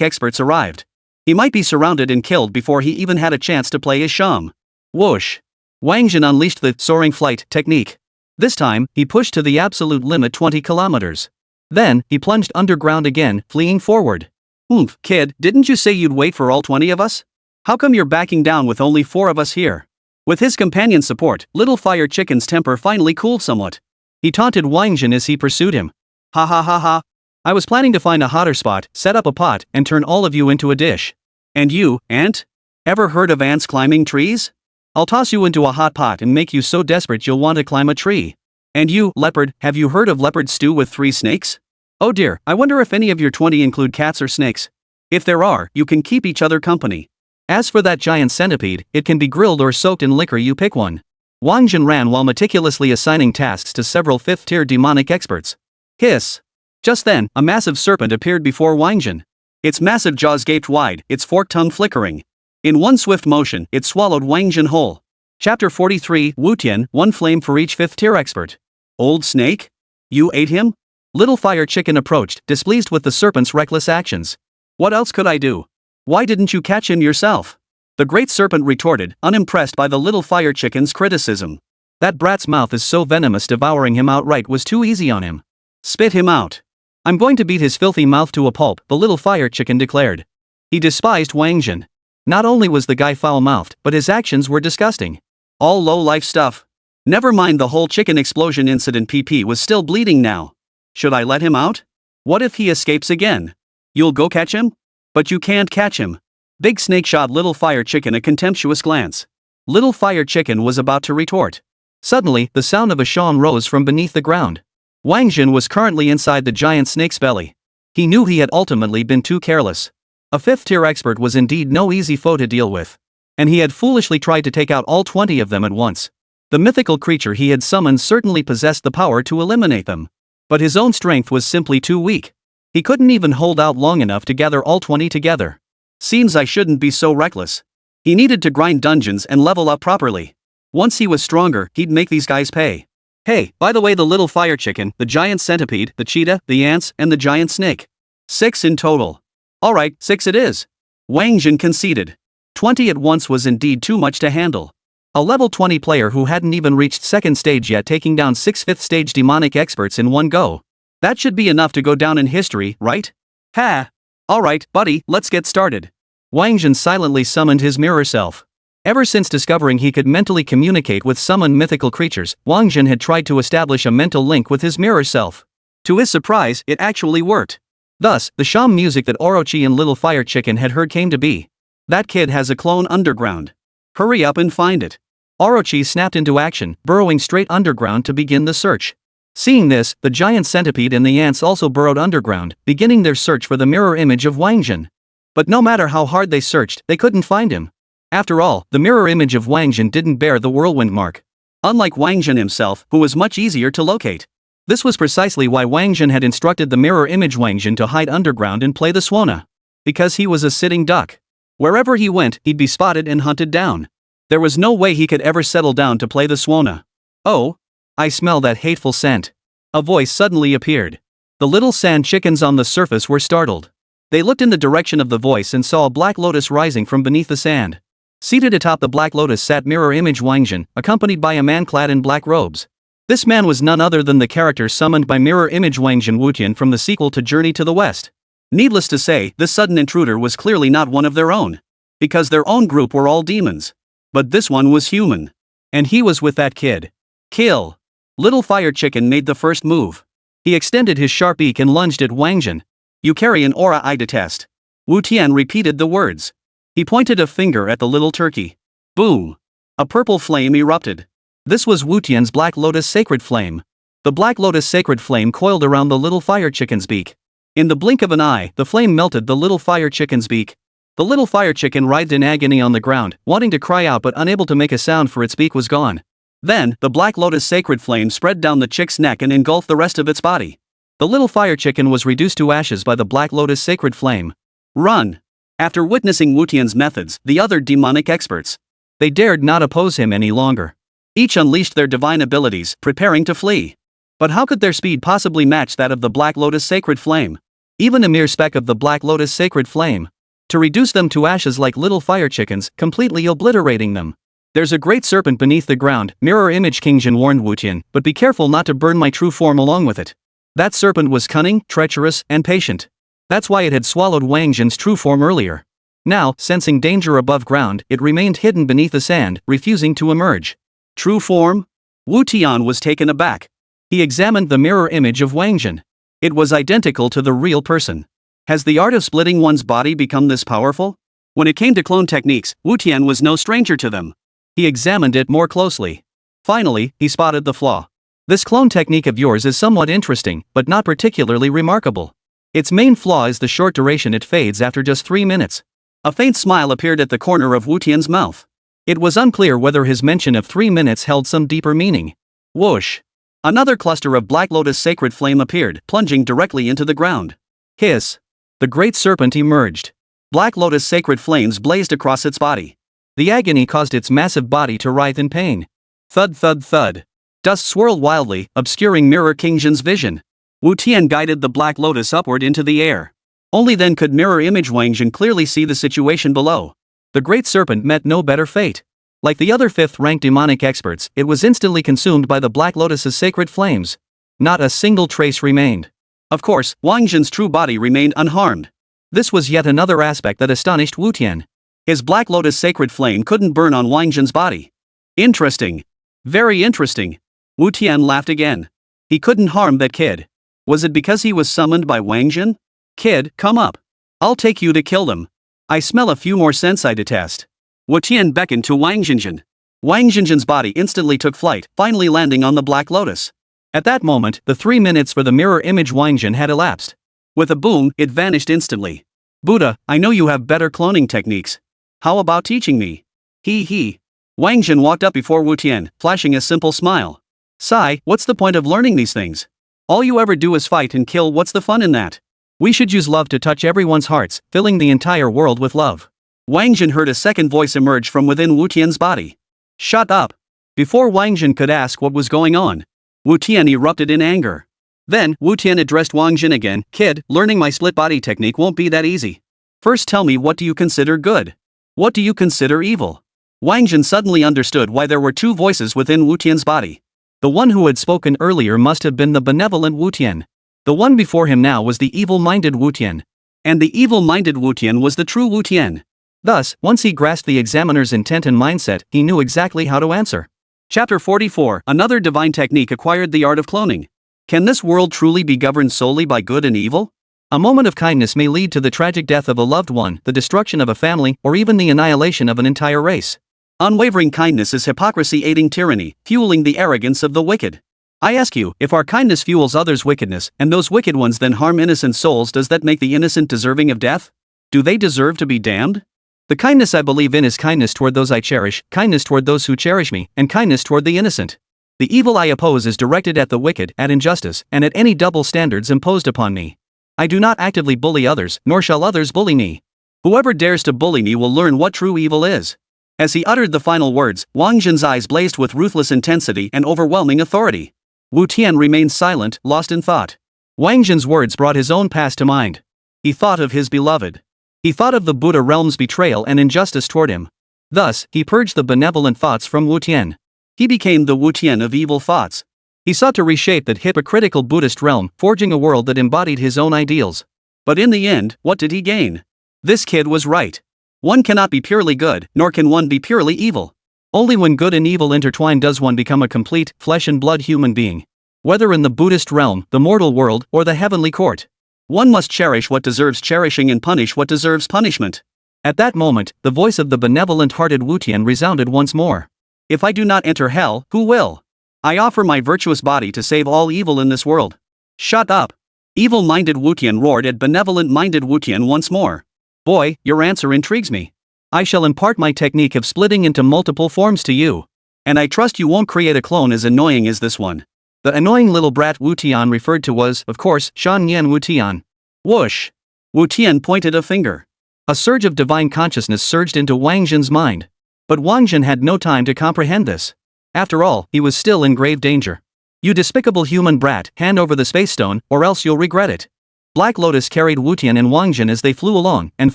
experts arrived, he might be surrounded and killed before he even had a chance to play his shum. Whoosh! Wáng Zhen unleashed the soaring flight technique. This time, he pushed to the absolute limit 20 kilometers. Then, he plunged underground again, fleeing forward. Oomph, kid, didn't you say you'd wait for all 20 of us? How come you're backing down with only 4 of us here? With his companion's support, little fire chicken's temper finally cooled somewhat. He taunted Wáng Zhen as he pursued him. Ha ha ha ha. I was planning to find a hotter spot, set up a pot, and turn all of you into a dish. And you, ant? Ever heard of ants climbing trees? I'll toss you into a hot pot and make you so desperate you'll want to climb a tree. And you, leopard, have you heard of leopard stew with 3 snakes? Oh dear, I wonder if any of your 20 include cats or snakes. If there are, you can keep each other company. As for that giant centipede, it can be grilled or soaked in liquor, you pick one. Wáng Zhen ran while meticulously assigning tasks to several 5th tier demonic experts. Hiss! Just then, a massive serpent appeared before Wáng Zhen. Its massive jaws gaped wide, its forked tongue flickering. In one swift motion, it swallowed Wáng Zhen whole. Chapter 43, Wu Tian, 1 flame for each 5th tier expert. Old snake? You ate him? Little fire chicken approached, displeased with the serpent's reckless actions. What else could I do? Why didn't you catch him yourself? The great serpent retorted, unimpressed by the little fire chicken's criticism. That brat's mouth is so venomous, devouring him outright was too easy on him. Spit him out. I'm going to beat his filthy mouth to a pulp, the little fire chicken declared. He despised Wáng Zhen. Not only was the guy foul-mouthed, but his actions were disgusting. All low-life stuff. Never mind the whole chicken explosion incident. PP was still bleeding now. Should I let him out? What if he escapes again? You'll go catch him? But you can't catch him. Big Snake shot Little Fire Chicken a contemptuous glance. Little Fire Chicken was about to retort. Suddenly, the sound of a sham rose from beneath the ground. Wáng Zhen was currently inside the giant snake's belly. He knew he had ultimately been too careless. A 5th-tier expert was indeed no easy foe to deal with. And he had foolishly tried to take out all 20 of them at once. The mythical creature he had summoned certainly possessed the power to eliminate them. But his own strength was simply too weak. He couldn't even hold out long enough to gather all 20 together. Seems I shouldn't be so reckless. He needed to grind dungeons and level up properly. Once he was stronger, he'd make these guys pay. Hey, by the way, the little fire chicken, the giant centipede, the cheetah, the ants, and the giant snake. 6 in total. Alright, 6 it is. Wáng Zhen conceded. 20 at once was indeed too much to handle. A level 20 player who hadn't even reached 2nd stage yet taking down 6 5th stage demonic experts in one go. That should be enough to go down in history, right? Ha! Alright, buddy, let's get started. Wáng Zhen silently summoned his mirror self. Ever since discovering he could mentally communicate with summoned mythical creatures, Wáng Zhen had tried to establish a mental link with his mirror self. To his surprise, it actually worked. Thus, the sham music that Orochi and Little Fire Chicken had heard came to be. That kid has a clone underground. Hurry up and find it. Orochi snapped into action, burrowing straight underground to begin the search. Seeing this, the giant centipede and the ants also burrowed underground, beginning their search for the mirror image of Wáng Zhen. But no matter how hard they searched, they couldn't find him. After all, the mirror image of Wáng Zhen didn't bear the whirlwind mark. Unlike Wáng Zhen himself, who was much easier to locate. This was precisely why Wáng Zhen had instructed the mirror image Wáng Zhen to hide underground and play the Suona. Because he was a sitting duck. Wherever he went, he'd be spotted and hunted down. There was no way he could ever settle down to play the Suona. Oh, I smell that hateful scent. A voice suddenly appeared. The little sand chickens on the surface were startled. They looked in the direction of the voice and saw a black lotus rising from beneath the sand. Seated atop the black lotus sat mirror image Wáng Zhen, accompanied by a man clad in black robes. This man was none other than the character summoned by mirror image Wáng Zhen Wutian from the sequel to Journey to the West. Needless to say, this sudden intruder was clearly not one of their own. Because their own group were all demons. But this one was human. And he was with that kid. Kill. Little Fire Chicken made the first move. He extended his sharp beak and lunged at Wáng Zhen. You carry an aura I detest. Wu Tian repeated the words. He pointed a finger at the little turkey. Boom. A purple flame erupted. This was Wu Tian's Black Lotus Sacred Flame. The Black Lotus Sacred Flame coiled around the little fire chicken's beak. In the blink of an eye, the flame melted the little fire chicken's beak. The little fire chicken writhed in agony on the ground, wanting to cry out but unable to make a sound for its beak was gone. Then, the Black Lotus Sacred Flame spread down the chick's neck and engulfed the rest of its body. The little fire chicken was reduced to ashes by the Black Lotus Sacred Flame. Run! After witnessing Wu Tian's methods, the other demonic experts. They dared not oppose him any longer. Each unleashed their divine abilities, preparing to flee. But how could their speed possibly match that of the Black Lotus Sacred Flame? Even a mere speck of the Black Lotus Sacred Flame. To reduce them to ashes like little fire chickens, completely obliterating them. There's a great serpent beneath the ground, mirror image King Jin warned Wu Tian, but be careful not to burn my true form along with it. That serpent was cunning, treacherous, and patient. That's why it had swallowed Wáng Zhen's true form earlier. Now, sensing danger above ground, it remained hidden beneath the sand, refusing to emerge. True form? Wu Tian was taken aback. He examined the mirror image of Wáng Zhen. It was identical to the real person. Has the art of splitting one's body become this powerful? When it came to clone techniques, Wu Tian was no stranger to them. He examined it more closely. Finally, he spotted the flaw. This clone technique of yours is somewhat interesting, but not particularly remarkable. Its main flaw is the short duration it fades after just 3 minutes. A faint smile appeared at the corner of Wu Tian's mouth. It was unclear whether his mention of 3 minutes held some deeper meaning. Whoosh! Another cluster of Black Lotus Sacred Flame appeared, plunging directly into the ground. Hiss! The great serpent emerged. Black Lotus Sacred Flames blazed across its body. The agony caused its massive body to writhe in pain. Thud thud thud. Dust swirled wildly, obscuring Mirror King Jin's vision. Wu Tian guided the Black Lotus upward into the air. Only then could mirror image Wáng Zhen clearly see the situation below. The great serpent met no better fate. Like the other 5th-ranked demonic experts, it was instantly consumed by the Black Lotus's sacred flames. Not a single trace remained. Of course, Wáng Zhen's true body remained unharmed. This was yet another aspect that astonished Wu Tian. His Black Lotus sacred flame couldn't burn on Wáng Zhen's body. Interesting. Very interesting. Wu Tian laughed again. He couldn't harm that kid. Was it because he was summoned by Wáng Zhen? Kid, come up. I'll take you to kill them. I smell a few more scents I detest. Wu Tian beckoned to Wáng Zhen. Wáng Zhen's body instantly took flight, finally landing on the Black Lotus. At that moment, the 3 minutes for the mirror image Wáng Zhen had elapsed. With a boom, it vanished instantly. Buddha, I know you have better cloning techniques. How about teaching me? He. Wáng Zhen walked up before Wu Tian, flashing a simple smile. Sigh, what's the point of learning these things? All you ever do is fight and kill, what's the fun in that? We should use love to touch everyone's hearts, filling the entire world with love. Wáng Zhen heard a second voice emerge from within Wu Tian's body. Shut up. Before Wáng Zhen could ask what was going on, Wu Tian erupted in anger. Then, Wu Tian addressed Wáng Zhen again. Kid, learning my split body technique won't be that easy. First tell me, what do you consider good? What do you consider evil? Wáng Zhen suddenly understood why there were two voices within Wu Tian's body. The one who had spoken earlier must have been the benevolent Wu Tian. The one before him now was the evil-minded Wu Tian. And the evil-minded Wu Tian was the true Wu Tian. Thus, once he grasped the examiner's intent and mindset, he knew exactly how to answer. Chapter 44. Another divine technique acquired the art of cloning. Can this world truly be governed solely by good and evil? A moment of kindness may lead to the tragic death of a loved one, the destruction of a family, or even the annihilation of an entire race. Unwavering kindness is hypocrisy aiding tyranny, fueling the arrogance of the wicked. I ask you, if our kindness fuels others' wickedness, and those wicked ones then harm innocent souls, does that make the innocent deserving of death? Do they deserve to be damned? The kindness I believe in is kindness toward those I cherish, kindness toward those who cherish me, and kindness toward the innocent. The evil I oppose is directed at the wicked, at injustice, and at any double standards imposed upon me. I do not actively bully others, nor shall others bully me. Whoever dares to bully me will learn what true evil is. As he uttered the final words, Wáng Zhen's eyes blazed with ruthless intensity and overwhelming authority. Wu Tian remained silent, lost in thought. Wáng Zhen's words brought his own past to mind. He thought of his beloved. He thought of the Buddha realm's betrayal and injustice toward him. Thus, he purged the benevolent thoughts from Wu Tian. He became the Wu Tian of evil thoughts. He sought to reshape that hypocritical Buddhist realm, forging a world that embodied his own ideals. But in the end, what did he gain? This kid was right. One cannot be purely good, nor can one be purely evil. Only when good and evil intertwine does one become a complete, flesh and blood human being. Whether in the Buddhist realm, the mortal world, or the heavenly court. One must cherish what deserves cherishing and punish what deserves punishment. At that moment, the voice of the benevolent-hearted Wu Tian resounded once more. If I do not enter hell, who will? I offer my virtuous body to save all evil in this world. Shut up. Evil-minded Wu Tian roared at benevolent-minded Wu Tian once more. Boy, your answer intrigues me. I shall impart my technique of splitting into multiple forms to you. And I trust you won't create a clone as annoying as this one. The annoying little brat Wu Tian referred to was, of course, Shan Yan Wu Tian. Whoosh! Wu Tian pointed a finger. A surge of divine consciousness surged into Wáng Zhen's mind. But Wáng Zhen had no time to comprehend this. After all, he was still in grave danger. You despicable human brat, hand over the space stone, or else you'll regret it. Black Lotus carried Wu Tian and Wáng Zhen as they flew along, and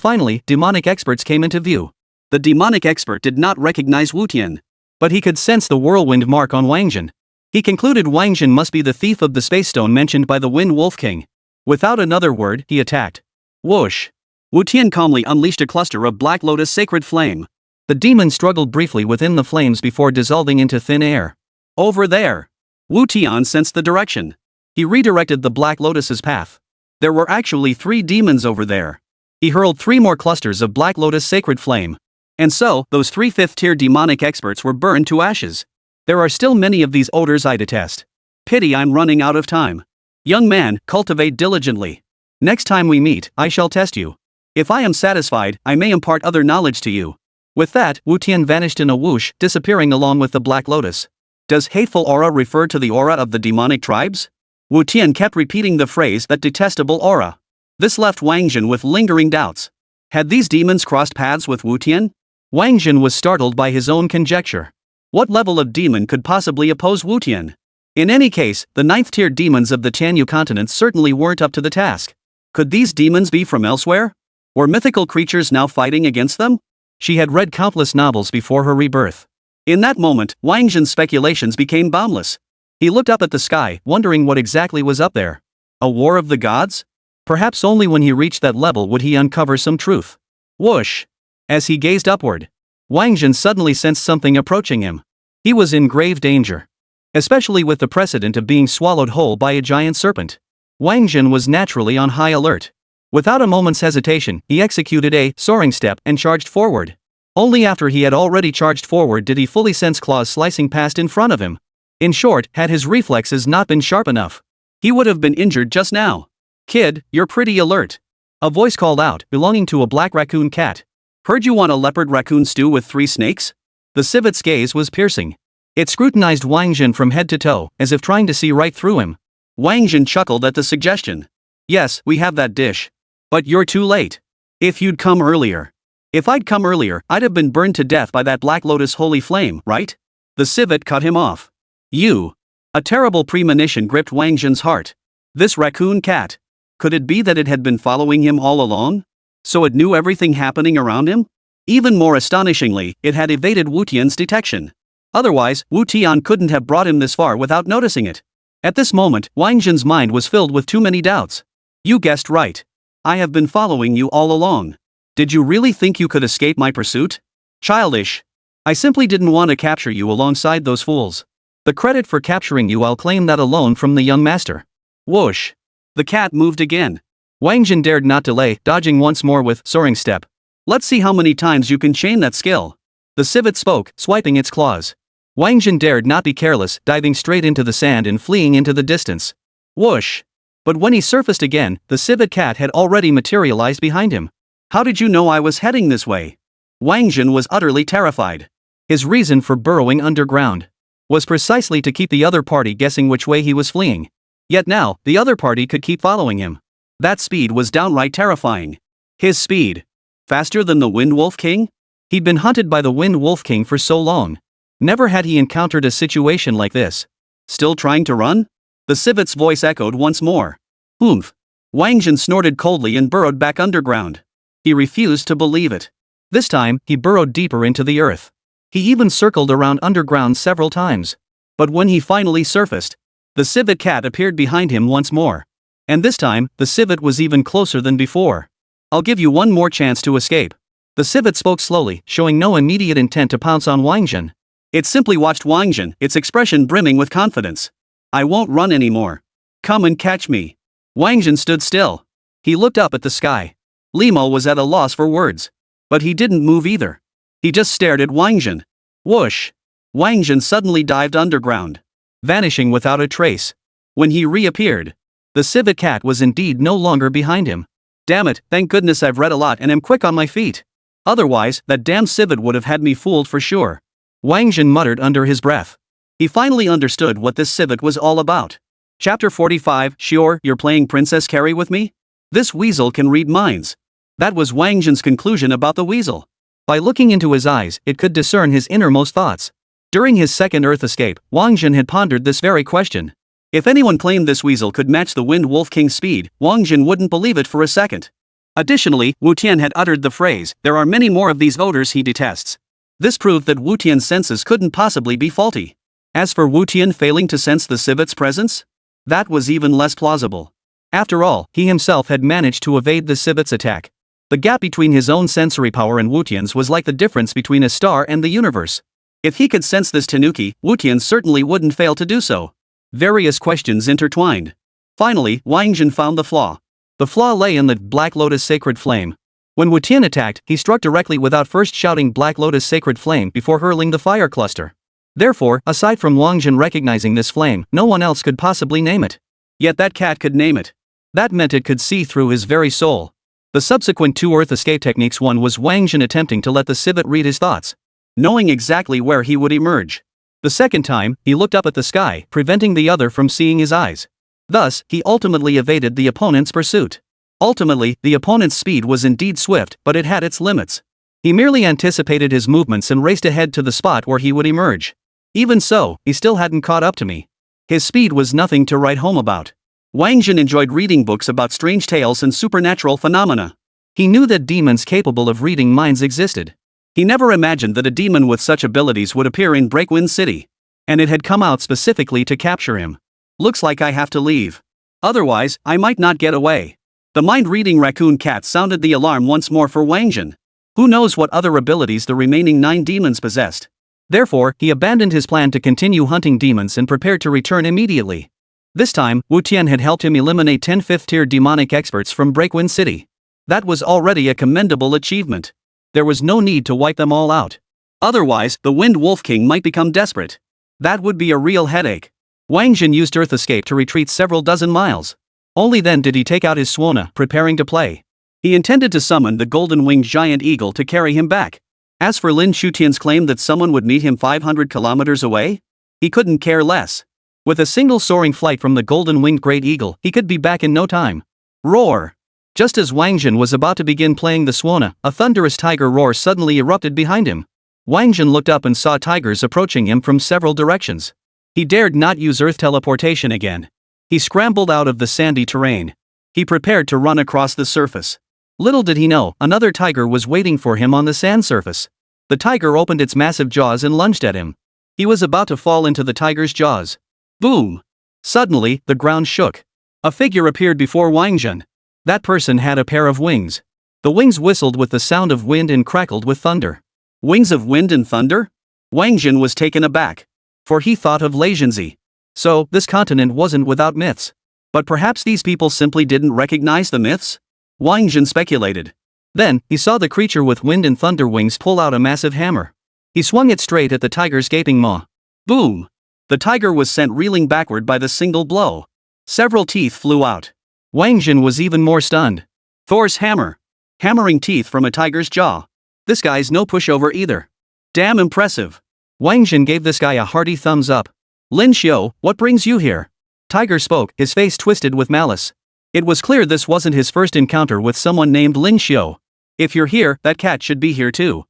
finally, demonic experts came into view. The demonic expert did not recognize Wu Tian. But he could sense the whirlwind mark on Wáng Zhen. He concluded Wáng Zhen must be the thief of the space stone mentioned by the Wind Wolf King. Without another word, he attacked. Whoosh! Wu Tian calmly unleashed a cluster of Black Lotus sacred flame. The demon struggled briefly within the flames before dissolving into thin air. Over there! Wu Tian sensed the direction. He redirected the Black Lotus's path. There were actually 3 demons over there. He hurled 3 more clusters of Black Lotus sacred flame. And so, those 3 fifth-tier demonic experts were burned to ashes. There are still many of these odors I detest. Pity I'm running out of time. Young man, cultivate diligently. Next time we meet, I shall test you. If I am satisfied, I may impart other knowledge to you. With that, Wu Tian vanished in a whoosh, disappearing along with the Black Lotus. Does hateful aura refer to the aura of the demonic tribes? Wu Tian kept repeating the phrase, that detestable aura. This left Wáng Zhen with lingering doubts. Had these demons crossed paths with Wu Tian? Wáng Zhen was startled by his own conjecture. What level of demon could possibly oppose Wu Tian? In any case, the 9th-tier demons of the Tianyu continent certainly weren't up to the task. Could these demons be from elsewhere? Were mythical creatures now fighting against them? She had read countless novels before her rebirth. In that moment, Wáng Zhen's speculations became boundless. He looked up at the sky, wondering what exactly was up there. A war of the gods? Perhaps only when he reached that level would he uncover some truth. Whoosh! As he gazed upward, Wáng Zhen suddenly sensed something approaching him. He was in grave danger. Especially with the precedent of being swallowed whole by a giant serpent. Wáng Zhen was naturally on high alert. Without a moment's hesitation, he executed a soaring step and charged forward. Only after he had already charged forward did he fully sense claws slicing past in front of him. In short, had his reflexes not been sharp enough, he would have been injured just now. "Kid, you're pretty alert," a voice called out, belonging to a black raccoon cat. "Heard you want a leopard raccoon stew with 3 snakes?" The civet's gaze was piercing. It scrutinized Wáng Zhen from head to toe, as if trying to see right through him. Wáng Zhen chuckled at the suggestion. "Yes, we have that dish. But you're too late. If you'd come earlier." "If I'd come earlier, I'd have been burned to death by that Black Lotus holy flame, right?" The civet cut him off. "You." A terrible premonition gripped Wáng Zhen's heart. This raccoon cat. Could it be that it had been following him all along? So it knew everything happening around him? Even more astonishingly, it had evaded Wu Tian's detection. Otherwise, Wu Tian couldn't have brought him this far without noticing it. At this moment, Wáng Zhen's mind was filled with too many doubts. "You guessed right. I have been following you all along. Did you really think you could escape my pursuit? Childish. I simply didn't want to capture you alongside those fools. The credit for capturing you I'll claim that alone from the young master." Whoosh. The cat moved again. Wáng Zhen dared not delay, dodging once more with soaring step. "Let's see how many times you can chain that skill." The civet spoke, swiping its claws. Wáng Zhen dared not be careless, diving straight into the sand and fleeing into the distance. Whoosh. But when he surfaced again, the civet cat had already materialized behind him. "How did you know I was heading this way?" Wáng Zhen was utterly terrified. His reason for burrowing underground was precisely to keep the other party guessing which way he was fleeing. Yet now, the other party could keep following him. That speed was downright terrifying. His speed. Faster than the Wind Wolf King? He'd been hunted by the Wind Wolf King for so long. Never had he encountered a situation like this. "Still trying to run?" The civet's voice echoed once more. "Oomph." Wáng Zhen snorted coldly and burrowed back underground. He refused to believe it. This time, he burrowed deeper into the earth. He even circled around underground several times. But when he finally surfaced, the civet cat appeared behind him once more. And this time, the civet was even closer than before. "I'll give you one more chance to escape." The civet spoke slowly, showing no immediate intent to pounce on Wáng Zhen. It simply watched Wáng Zhen, its expression brimming with confidence. "I won't run anymore. Come and catch me." Wáng Zhen stood still. He looked up at the sky. Limo was at a loss for words. But he didn't move either. He just stared at Wáng Zhen. Whoosh! Wáng Zhen suddenly dived underground, vanishing without a trace. When he reappeared, the civet cat was indeed no longer behind him. "Damn it, thank goodness I've read a lot and am quick on my feet. Otherwise, that damn civet would have had me fooled for sure." Wáng Zhen muttered under his breath. He finally understood what this civet was all about. Chapter 45. "Sure, you're playing Princess Carrie with me? This weasel can read minds." That was Wáng Zhen's conclusion about the weasel. By looking into his eyes, it could discern his innermost thoughts. During his second Earth escape, Wáng Zhen had pondered this very question. If anyone claimed this weasel could match the Wind Wolf King's speed, Wáng Zhen wouldn't believe it for a second. Additionally, Wu Tian had uttered the phrase, "There are many more of these odors he detests." This proved that Wu Tian's senses couldn't possibly be faulty. As for Wu Tian failing to sense the civet's presence, that was even less plausible. After all, he himself had managed to evade the civet's attack. The gap between his own sensory power and Wu Tian's was like the difference between a star and the universe. If he could sense this tanuki, Wu Tian certainly wouldn't fail to do so. Various questions intertwined. Finally, Wáng Zhen found the flaw. The flaw lay in the Black Lotus Sacred Flame. When Wu Tian attacked, he struck directly without first shouting Black Lotus Sacred Flame before hurling the fire cluster. Therefore, aside from Wáng Zhen recognizing this flame, no one else could possibly name it. Yet that cat could name it. That meant it could see through his very soul. The subsequent 2 Earth escape techniques. One was Wáng Zhen attempting to let the civet read his thoughts, knowing exactly where he would emerge. The second time, he looked up at the sky, preventing the other from seeing his eyes. Thus, he ultimately evaded the opponent's pursuit. Ultimately, the opponent's speed was indeed swift, but it had its limits. He merely anticipated his movements and raced ahead to the spot where he would emerge. Even so, he still hadn't caught up to me. His speed was nothing to write home about. Wáng Zhen enjoyed reading books about strange tales and supernatural phenomena. He knew that demons capable of reading minds existed. He never imagined that a demon with such abilities would appear in Breakwind City. And it had come out specifically to capture him. "Looks like I have to leave. Otherwise, I might not get away." The mind-reading raccoon cat sounded the alarm once more for Wáng Zhen. Who knows what other abilities the remaining 9 demons possessed? Therefore, he abandoned his plan to continue hunting demons and prepared to return immediately. This time, Wu Tian had helped him eliminate 10 fifth-tier demonic experts from Breakwind City. That was already a commendable achievement. There was no need to wipe them all out. Otherwise, the Wind Wolf King might become desperate. That would be a real headache. Wáng Zhen used Earth Escape to retreat several dozen miles. Only then did he take out his Suona, preparing to play. He intended to summon the golden-winged giant eagle to carry him back. As for Lin Shutian's claim that someone would meet him 500 kilometers away, he couldn't care less. With a single soaring flight from the golden-winged great eagle, he could be back in no time. Roar! Just as Wáng Zhen was about to begin playing the Suona, a thunderous tiger roar suddenly erupted behind him. Wáng Zhen looked up and saw tigers approaching him from several directions. He dared not use earth teleportation again. He scrambled out of the sandy terrain. He prepared to run across the surface. Little did he know, another tiger was waiting for him on the sand surface. The tiger opened its massive jaws and lunged at him. He was about to fall into the tiger's jaws. Boom! Suddenly, the ground shook. A figure appeared before Wáng Zhen. That person had a pair of wings. The wings whistled with the sound of wind and crackled with thunder. Wings of wind and thunder? Wáng Zhen was taken aback. For he thought of Lazianzi. So, this continent wasn't without myths. But perhaps these people simply didn't recognize the myths? Wáng Zhen speculated. Then, he saw the creature with wind and thunder wings pull out a massive hammer. He swung it straight at the tiger's gaping maw. Boom! The tiger was sent reeling backward by the single blow. Several teeth flew out. Wáng Zhen was even more stunned. Thor's hammer. Hammering teeth from a tiger's jaw. This guy's no pushover either. Damn impressive. Wáng Zhen gave this guy a hearty thumbs up. Lin Xiu, what brings you here? Tiger spoke, his face twisted with malice. It was clear this wasn't his first encounter with someone named Lin Xiu. If you're here, that cat should be here too.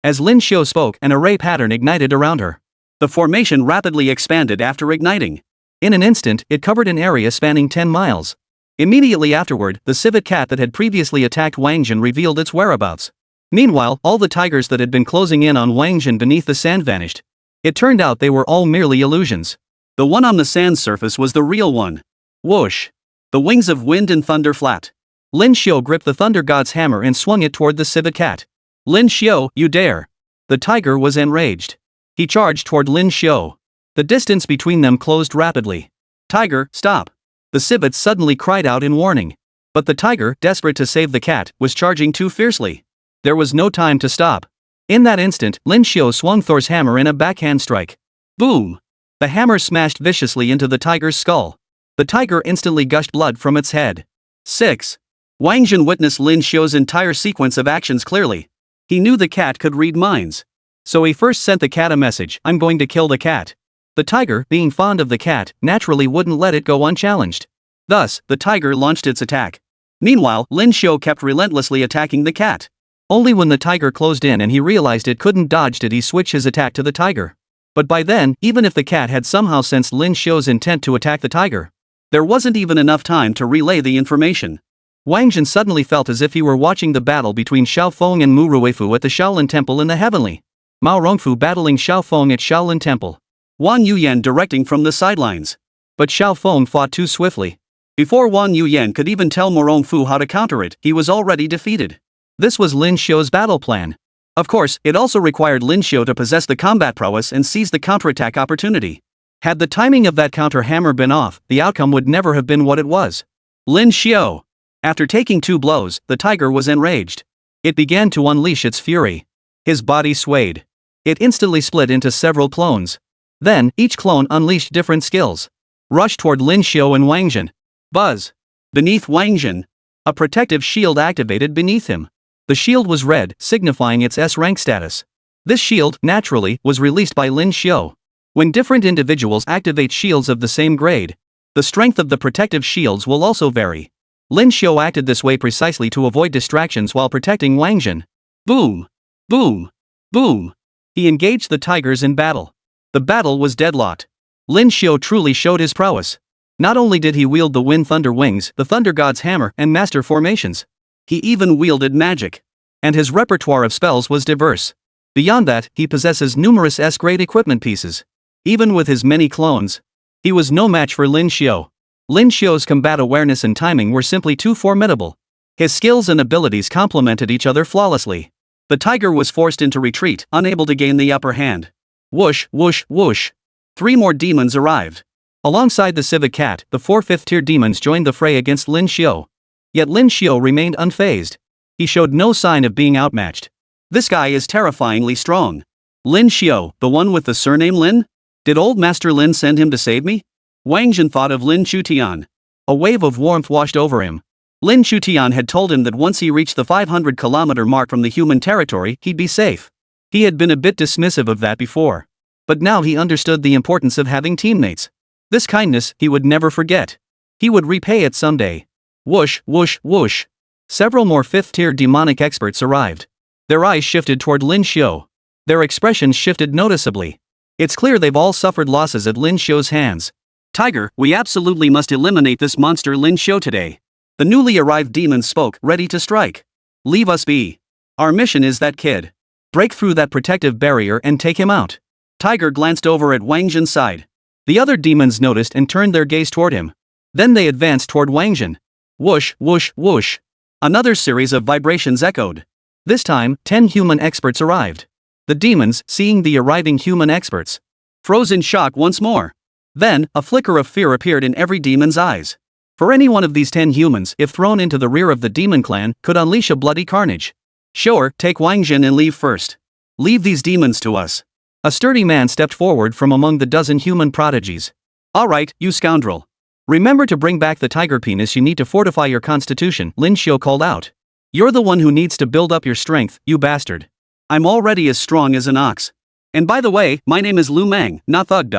As Lin Xiu spoke, an array pattern ignited around her. The formation rapidly expanded after igniting. In an instant, it covered an area spanning 10 miles. Immediately afterward, the civet cat that had previously attacked Wáng Zhen revealed its whereabouts. Meanwhile, all the tigers that had been closing in on Wáng Zhen beneath the sand vanished. It turned out they were all merely illusions. The one on the sand surface was the real one. Whoosh! The wings of wind and thunder flapped. Lin Xiu gripped the thunder god's hammer and swung it toward the civet cat. Lin Xiu, you dare! The tiger was enraged. He charged toward Lin Xiu. The distance between them closed rapidly. Tiger, stop! The civet suddenly cried out in warning. But the tiger, desperate to save the cat, was charging too fiercely. There was no time to stop. In that instant, Lin Xiu swung Thor's hammer in a backhand strike. Boom! The hammer smashed viciously into the tiger's skull. The tiger instantly gushed blood from its head. 6. Wáng Zhen witnessed Lin Xiu's entire sequence of actions clearly. He knew the cat could read minds. So he first sent the cat a message, I'm going to kill the cat. The tiger, being fond of the cat, naturally wouldn't let it go unchallenged. Thus, the tiger launched its attack. Meanwhile, Lin Xiu kept relentlessly attacking the cat. Only when the tiger closed in and he realized it couldn't dodge did he switch his attack to the tiger. But by then, even if the cat had somehow sensed Lin Xiu's intent to attack the tiger, there wasn't even enough time to relay the information. Wáng Zhen suddenly felt as if he were watching the battle between Xiaofeng and Mu Ruifu at the Shaolin Temple in the Heavenly. Mao Rongfu battling Xiaofeng at Shaolin Temple. Wan Yuyan directing from the sidelines. But Xiaofeng fought too swiftly. Before Wan Yuyan could even tell Mo Rongfu how to counter it, he was already defeated. This was Lin Xiu's battle plan. Of course, it also required Lin Xiu to possess the combat prowess and seize the counterattack opportunity. Had the timing of that counter hammer been off, the outcome would never have been what it was. Lin Xiu. After taking 2 blows, the tiger was enraged. It began to unleash its fury. His body swayed. It instantly split into several clones. Then, each clone unleashed different skills. Rushed toward Lin Xiu and Wáng Zhen. Buzz! Beneath Wáng Zhen. A protective shield activated beneath him. The shield was red, signifying its S-rank status. This shield, naturally, was released by Lin Xiu. When different individuals activate shields of the same grade, the strength of the protective shields will also vary. Lin Xiu acted this way precisely to avoid distractions while protecting Wáng Zhen. Boom! Boom! Boom! He engaged the tigers in battle. The battle was deadlocked. Lin Xiu truly showed his prowess. Not only did he wield the wind thunder wings, the thunder god's hammer, and master formations. He even wielded magic. And his repertoire of spells was diverse. Beyond that, he possesses numerous S-grade equipment pieces. Even with his many clones, he was no match for Lin Xiu. Lin Xiu's combat awareness and timing were simply too formidable. His skills and abilities complemented each other flawlessly. The tiger was forced into retreat, unable to gain the upper hand. Whoosh, whoosh, whoosh. 3 more demons arrived. Alongside the civic cat, the 4 fifth-tier demons joined the fray against Lin Xiu. Yet Lin Xiu remained unfazed. He showed no sign of being outmatched. This guy is terrifyingly strong. Lin Xiu, the one with the surname Lin? Did old Master Lin send him to save me? Wáng Zhen thought of Lin Chutian. A wave of warmth washed over him. Lin Chutian had told him that once he reached the 500-kilometer mark from the human territory, he'd be safe. He had been a bit dismissive of that before. But now he understood the importance of having teammates. This kindness he would never forget. He would repay it someday. Whoosh, whoosh, whoosh. Several more 5th-tier demonic experts arrived. Their eyes shifted toward Lin Xiu. Their expressions shifted noticeably. It's clear they've all suffered losses at Lin Xiu's hands. Tiger, we absolutely must eliminate this monster Lin Xiu today. The newly arrived demons spoke, ready to strike. Leave us be. Our mission is that kid. Break through that protective barrier and take him out. Tiger glanced over at Wáng Zhen's side. The other demons noticed and turned their gaze toward him. Then they advanced toward Wáng Zhen. Whoosh, whoosh, whoosh. Another series of vibrations echoed. This time, 10 human experts arrived. The demons, seeing the arriving human experts, froze in shock once more. Then, a flicker of fear appeared in every demon's eyes. For any one of these 10 humans, if thrown into the rear of the demon clan, could unleash a bloody carnage. Sure, take Wáng Zhen and leave first. Leave these demons to us. A sturdy man stepped forward from among the dozen human prodigies. Alright, you scoundrel. Remember to bring back the tiger penis. You need to fortify your constitution, Lin Xiu called out. You're the one who needs to build up your strength, you bastard. I'm already as strong as an ox. And by the way, my name is Lu Mang, not Thug.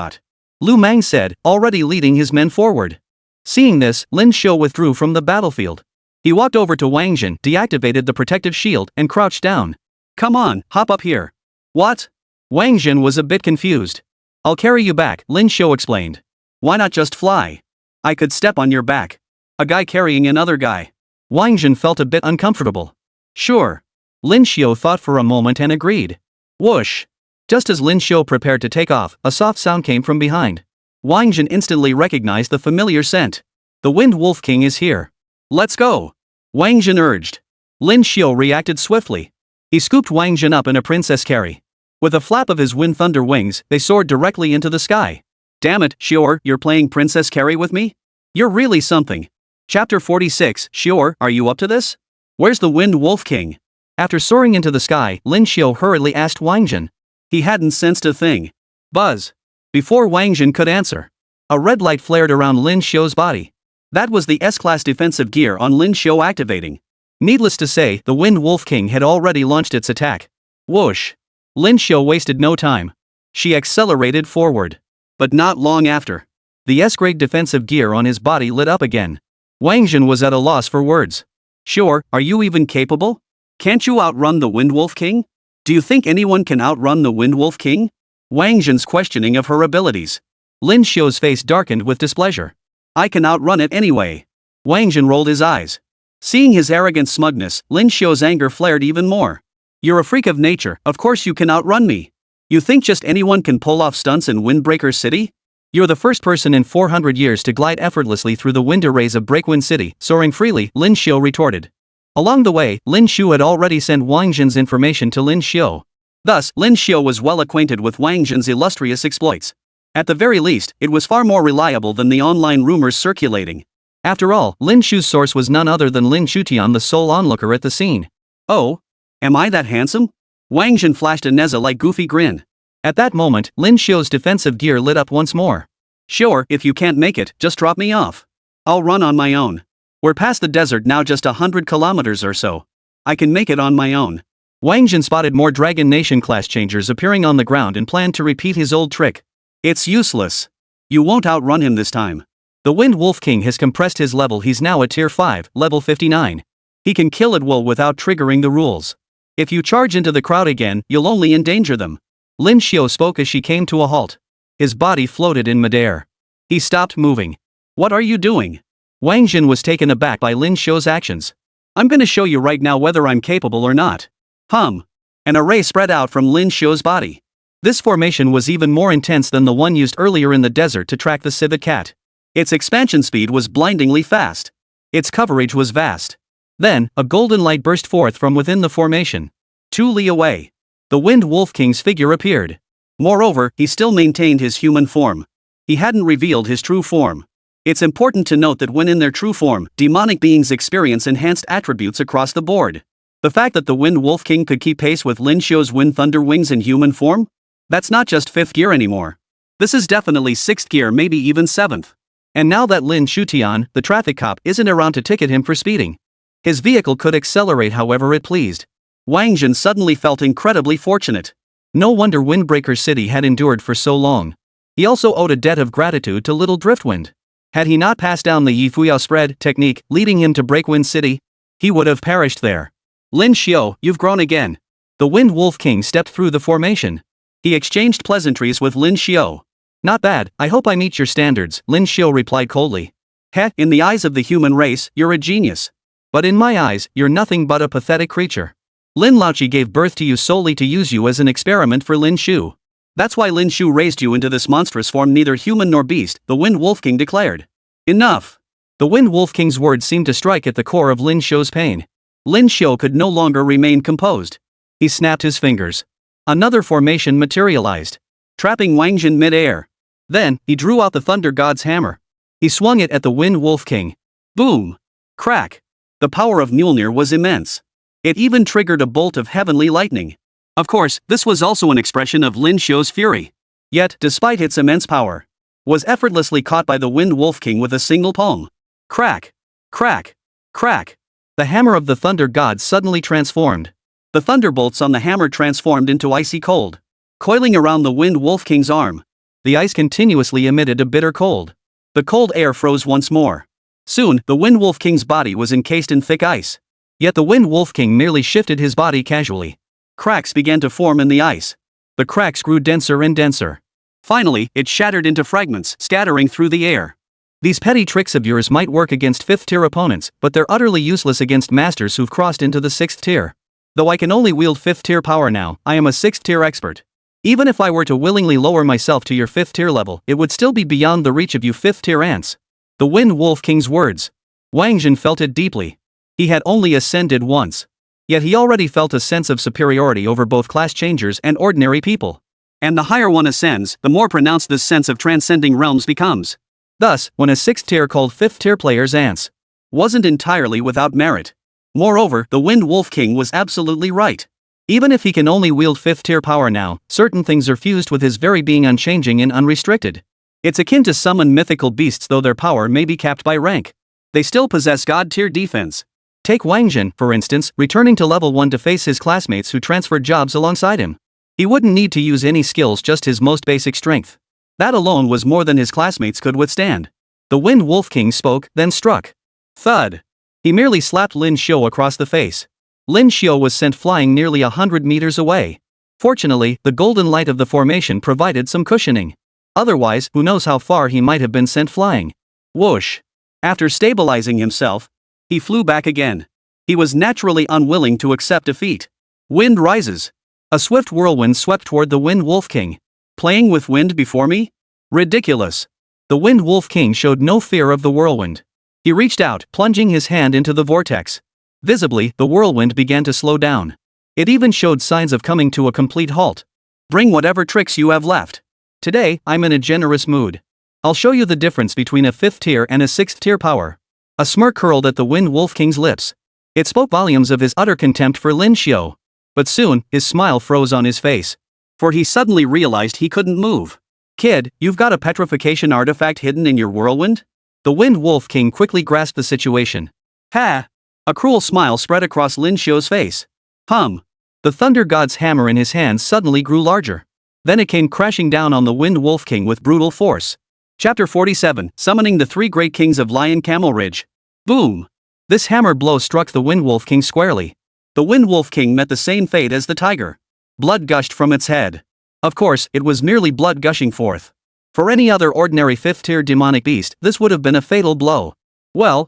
Lu Mang said, already leading his men forward. Seeing this, Lin Xiu withdrew from the battlefield. He walked over to Wáng Zhen, deactivated the protective shield, and crouched down. Come on, hop up here. What? Wáng Zhen was a bit confused. I'll carry you back, Lin Xiu explained. Why not just fly? I could step on your back. A guy carrying another guy. Wáng Zhen felt a bit uncomfortable. Sure. Lin Xiu thought for a moment and agreed. Whoosh. Just as Lin Xiu prepared to take off, a soft sound came from behind. Wáng Zhen instantly recognized the familiar scent. The Wind Wolf King is here. Let's go. Wáng Zhen urged. Lin Xiu reacted swiftly. He scooped Wáng Zhen up in a princess carry. With a flap of his wind thunder wings, they soared directly into the sky. Damn it, Xiu, you're playing princess carry with me? You're really something. Chapter 46, Xiu, are you up to this? Where's the Wind Wolf King? After soaring into the sky, Lin Xiu hurriedly asked Wáng Zhen. He hadn't sensed a thing. Buzz. Before Wáng Zhen could answer, a red light flared around Lin Xiu's body. That was the S-class defensive gear on Lin Xiu activating. Needless to say, the Wind Wolf King had already launched its attack. Whoosh. Lin Xiu wasted no time. She accelerated forward. But not long after, the S-grade defensive gear on his body lit up again. Wáng Zhen was at a loss for words. Sure, are you even capable? Can't you outrun the Wind Wolf King? Do you think anyone can outrun the Wind Wolf King? Wáng Zhen's questioning of her abilities. Lin Xiu's face darkened with displeasure. I can outrun it anyway. Wáng Zhen rolled his eyes. Seeing his arrogant smugness, Lin Xiu's anger flared even more. You're a freak of nature, of course you can outrun me. You think just anyone can pull off stunts in Windbreaker City? You're the first person in 400 years to glide effortlessly through the wind arrays of Breakwind City, soaring freely, Lin Xiu retorted. Along the way, Lin Xiu had already sent Wáng Zhen's information to Lin Xiu. Thus, Lin Xiu was well acquainted with Wáng Zhen's illustrious exploits. At the very least, it was far more reliable than the online rumors circulating. After all, Lin Xiu's source was none other than Lin Chutian, the sole onlooker at the scene. Oh? Am I that handsome? Wáng Zhen flashed a Neza-like goofy grin. At that moment, Lin Xiu's defensive gear lit up once more. Sure, if you can't make it, just drop me off. I'll run on my own. We're past the desert now, just 100 kilometers or so. I can make it on my own. Wáng Zhen spotted more Dragon Nation class changers appearing on the ground and planned to repeat his old trick. It's useless. You won't outrun him this time. The Wind Wolf King has compressed his level. He's now at tier 5, level 59. He can kill at will without triggering the rules. If you charge into the crowd again, you'll only endanger them. Lin Xiu spoke as she came to a halt. His body floated in midair. He stopped moving. What are you doing? Wáng Zhen was taken aback by Lin Xiu's actions. I'm gonna show you right now whether I'm capable or not. Hum. An array spread out from Lin Xiu's body. This formation was even more intense than the one used earlier in the desert to track the civet cat. Its expansion speed was blindingly fast. Its coverage was vast. Then, a golden light burst forth from within the formation. 2 li away. The Wind Wolf King's figure appeared. Moreover, he still maintained his human form. He hadn't revealed his true form. It's important to note that when in their true form, demonic beings experience enhanced attributes across the board. The fact that the Wind Wolf King could keep pace with Lin Xiu's Wind Thunder Wings in human form? That's not just 5th gear anymore. This is definitely 6th gear, maybe even 7th. And now that Lin Shutian, the traffic cop, isn't around to ticket him for speeding. His vehicle could accelerate however it pleased. Wáng Zhen suddenly felt incredibly fortunate. No wonder Windbreaker City had endured for so long. He also owed a debt of gratitude to little Driftwind. Had he not passed down the Yifuyao spread technique leading him to Breakwind City, he would have perished there. Lin Xiu, you've grown again. The Wind Wolf King stepped through the formation. He exchanged pleasantries with Lin Xiu. Not bad, I hope I meet your standards, Lin Xiu replied coldly. Heh, in the eyes of the human race, you're a genius. But in my eyes, you're nothing but a pathetic creature. Lin Laoqi gave birth to you solely to use you as an experiment for Lin Xiu. That's why Lin Xiu raised you into this monstrous form, neither human nor beast, the Wind Wolf King declared. Enough! The Wind Wolf King's words seemed to strike at the core of Lin Xiu's pain. Lin Xiu could no longer remain composed. He snapped his fingers. Another formation materialized, trapping Wáng Zhen mid-air. Then, he drew out the Thunder God's hammer. He swung it at the Wind Wolf King. Boom! Crack! The power of Mjolnir was immense. It even triggered a bolt of heavenly lightning. Of course, this was also an expression of Lin Xiu's fury. Yet, despite its immense power, was effortlessly caught by the Wind Wolf King with a single palm. Crack! Crack! Crack! The hammer of the Thunder God suddenly transformed. The thunderbolts on the hammer transformed into icy cold, coiling around the Wind Wolf King's arm. The ice continuously emitted a bitter cold. The cold air froze once more. Soon, the Wind Wolf King's body was encased in thick ice. Yet the Wind Wolf King merely shifted his body casually. Cracks began to form in the ice. The cracks grew denser and denser. Finally, it shattered into fragments, scattering through the air. These petty tricks of yours might work against 5th tier opponents, but they're utterly useless against masters who've crossed into the 6th tier. Though I can only wield 5th tier power now, I am a 6th tier expert. Even if I were to willingly lower myself to your 5th tier level, it would still be beyond the reach of you 5th tier ants. The Wind Wolf King's words. Wáng Zhen felt it deeply. He had only ascended once. Yet he already felt a sense of superiority over both class changers and ordinary people. And the higher one ascends, the more pronounced this sense of transcending realms becomes. Thus, when a 6th tier called 5th tier players ants, wasn't entirely without merit. Moreover, the Wind Wolf King was absolutely right. Even if he can only wield 5th tier power now, certain things are fused with his very being, unchanging and unrestricted. It's akin to summon mythical beasts, though their power may be capped by rank. They still possess god tier defense. Take Wáng Zhen, for instance, returning to level 1 to face his classmates who transferred jobs alongside him. He wouldn't need to use any skills, just his most basic strength. That alone was more than his classmates could withstand. The Wind Wolf King spoke, then struck. Thud. He merely slapped Lin Xiu across the face. Lin Xiu was sent flying nearly 100 meters away. Fortunately, the golden light of the formation provided some cushioning. Otherwise, who knows how far he might have been sent flying. Whoosh. After stabilizing himself, he flew back again. He was naturally unwilling to accept defeat. Wind rises. A swift whirlwind swept toward the Wind Wolf King. Playing with wind before me? Ridiculous. The Wind Wolf King showed no fear of the whirlwind. He reached out, plunging his hand into the vortex. Visibly, the whirlwind began to slow down. It even showed signs of coming to a complete halt. Bring whatever tricks you have left. Today, I'm in a generous mood. I'll show you the difference between a 5th tier and a 6th tier power. A smirk curled at the Wind Wolf King's lips. It spoke volumes of his utter contempt for Lin Xiu. But soon, his smile froze on his face. For he suddenly realized he couldn't move. Kid, you've got a petrification artifact hidden in your whirlwind? The Wind Wolf King quickly grasped the situation. Ha! A cruel smile spread across Lin Xiu's face. The Thunder God's hammer in his hands suddenly grew larger. Then it came crashing down on the Wind Wolf King with brutal force. Chapter 47, Summoning the Three Great Kings of Lion Camel Ridge. Boom! This hammer blow struck the Wind Wolf King squarely. The Wind Wolf King met the same fate as the tiger. Blood gushed from its head. Of course, it was merely blood gushing forth. For any other ordinary 5th tier demonic beast, this would have been a fatal blow. Well.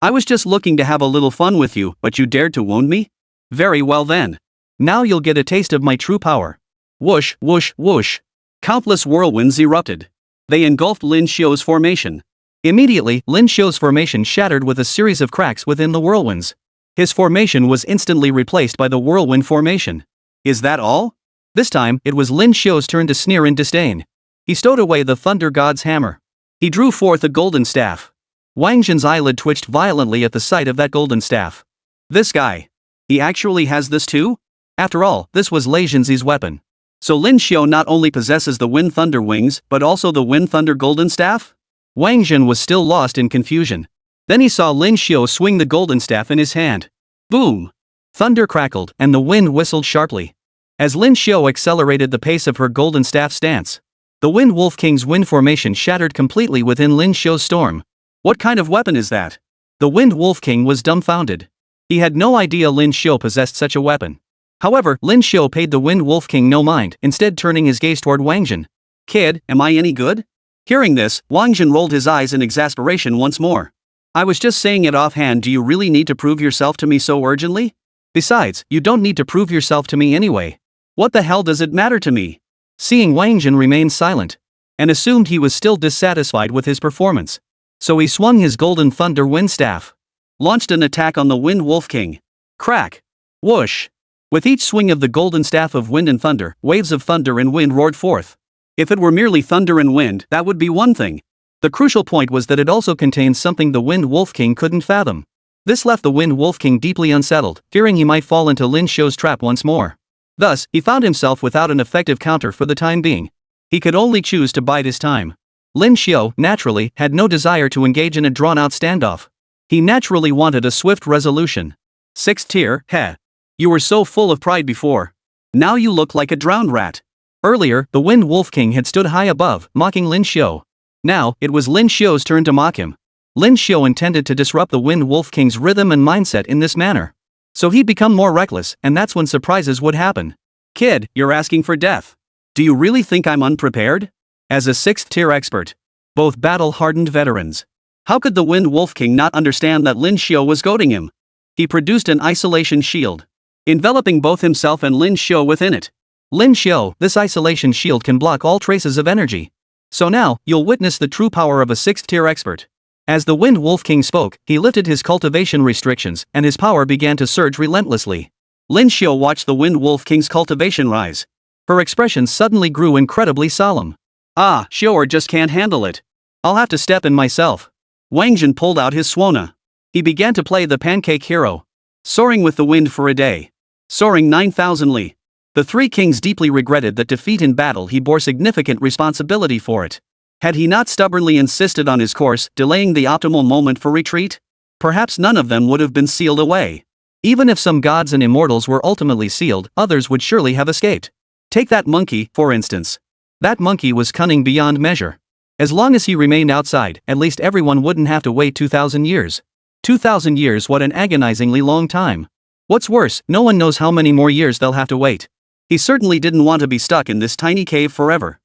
I was just looking to have a little fun with you, but you dared to wound me? Very well then. Now you'll get a taste of my true power. Whoosh, whoosh, whoosh. Countless whirlwinds erupted. They engulfed Lin Xiu's formation. Immediately, Lin Xiu's formation shattered with a series of cracks within the whirlwinds. His formation was instantly replaced by the whirlwind formation. Is that all? This time, it was Lin Xiu's turn to sneer in disdain. He stowed away the thunder god's hammer. He drew forth a golden staff. Wáng Zhen's eyelid twitched violently at the sight of that golden staff. This guy. He actually has this too? After all, this was Lei Zhenzi's weapon. So Lin Xiu not only possesses the Wind Thunder wings, but also the Wind Thunder golden staff? Wáng Zhen was still lost in confusion. Then he saw Lin Xiu swing the golden staff in his hand. Boom! Thunder crackled, and the wind whistled sharply. As Lin Xiu accelerated the pace of her golden staff stance, the Wind Wolf King's wind formation shattered completely within Lin Xiu's storm. What kind of weapon is that? The Wind Wolf King was dumbfounded. He had no idea Lin Xiu possessed such a weapon. However, Lin Xiu paid the Wind Wolf King no mind, instead turning his gaze toward Wáng Zhen. Kid, am I any good? Hearing this, Wáng Zhen rolled his eyes in exasperation once more. I was just saying it offhand, do you really need to prove yourself to me so urgently? Besides, you don't need to prove yourself to me anyway. What the hell does it matter to me? Seeing Wáng Zhen remain silent, and assumed he was still dissatisfied with his performance. So he swung his golden thunder wind staff. Launched an attack on the Wind Wolf King. Crack! Whoosh! With each swing of the golden staff of wind and thunder, waves of thunder and wind roared forth. If it were merely thunder and wind, that would be one thing. The crucial point was that it also contained something the Wind Wolf King couldn't fathom. This left the Wind Wolf King deeply unsettled, fearing he might fall into Lin Xiu's trap once more. Thus, he found himself without an effective counter for the time being. He could only choose to bide his time. Lin Xiu, naturally, had no desire to engage in a drawn-out standoff. He naturally wanted a swift resolution. 6th tier, heh. You were so full of pride before. Now you look like a drowned rat. Earlier, the Wind Wolf King had stood high above, mocking Lin Xiu. Now, it was Lin Xiu's turn to mock him. Lin Xiu intended to disrupt the Wind Wolf King's rhythm and mindset in this manner. So he'd become more reckless, and that's when surprises would happen. Kid, you're asking for death. Do you really think I'm unprepared? As a 6th tier expert, both battle-hardened veterans. How could the Wind Wolf King not understand that Lin Xiu was goading him? He produced an isolation shield, enveloping both himself and Lin Xiu within it. Lin Xiu, this isolation shield can block all traces of energy. So now, you'll witness the true power of a 6th tier expert. As the Wind Wolf King spoke, he lifted his cultivation restrictions, and his power began to surge relentlessly. Lin Xiu watched the Wind Wolf King's cultivation rise. Her expression suddenly grew incredibly solemn. Ah, Xiu just can't handle it. I'll have to step in myself. Wáng Zhen pulled out his Suona. He began to play the pancake hero. Soaring with the wind for a day. Soaring 9,000 li. The three kings deeply regretted that defeat in battle he bore significant responsibility for it. Had he not stubbornly insisted on his course, delaying the optimal moment for retreat? Perhaps none of them would have been sealed away. Even if some gods and immortals were ultimately sealed, others would surely have escaped. Take that monkey, for instance. That monkey was cunning beyond measure. As long as he remained outside, at least everyone wouldn't have to wait 2,000 years. 2,000 years, what an agonizingly long time. What's worse, no one knows how many more years they'll have to wait. He certainly didn't want to be stuck in this tiny cave forever.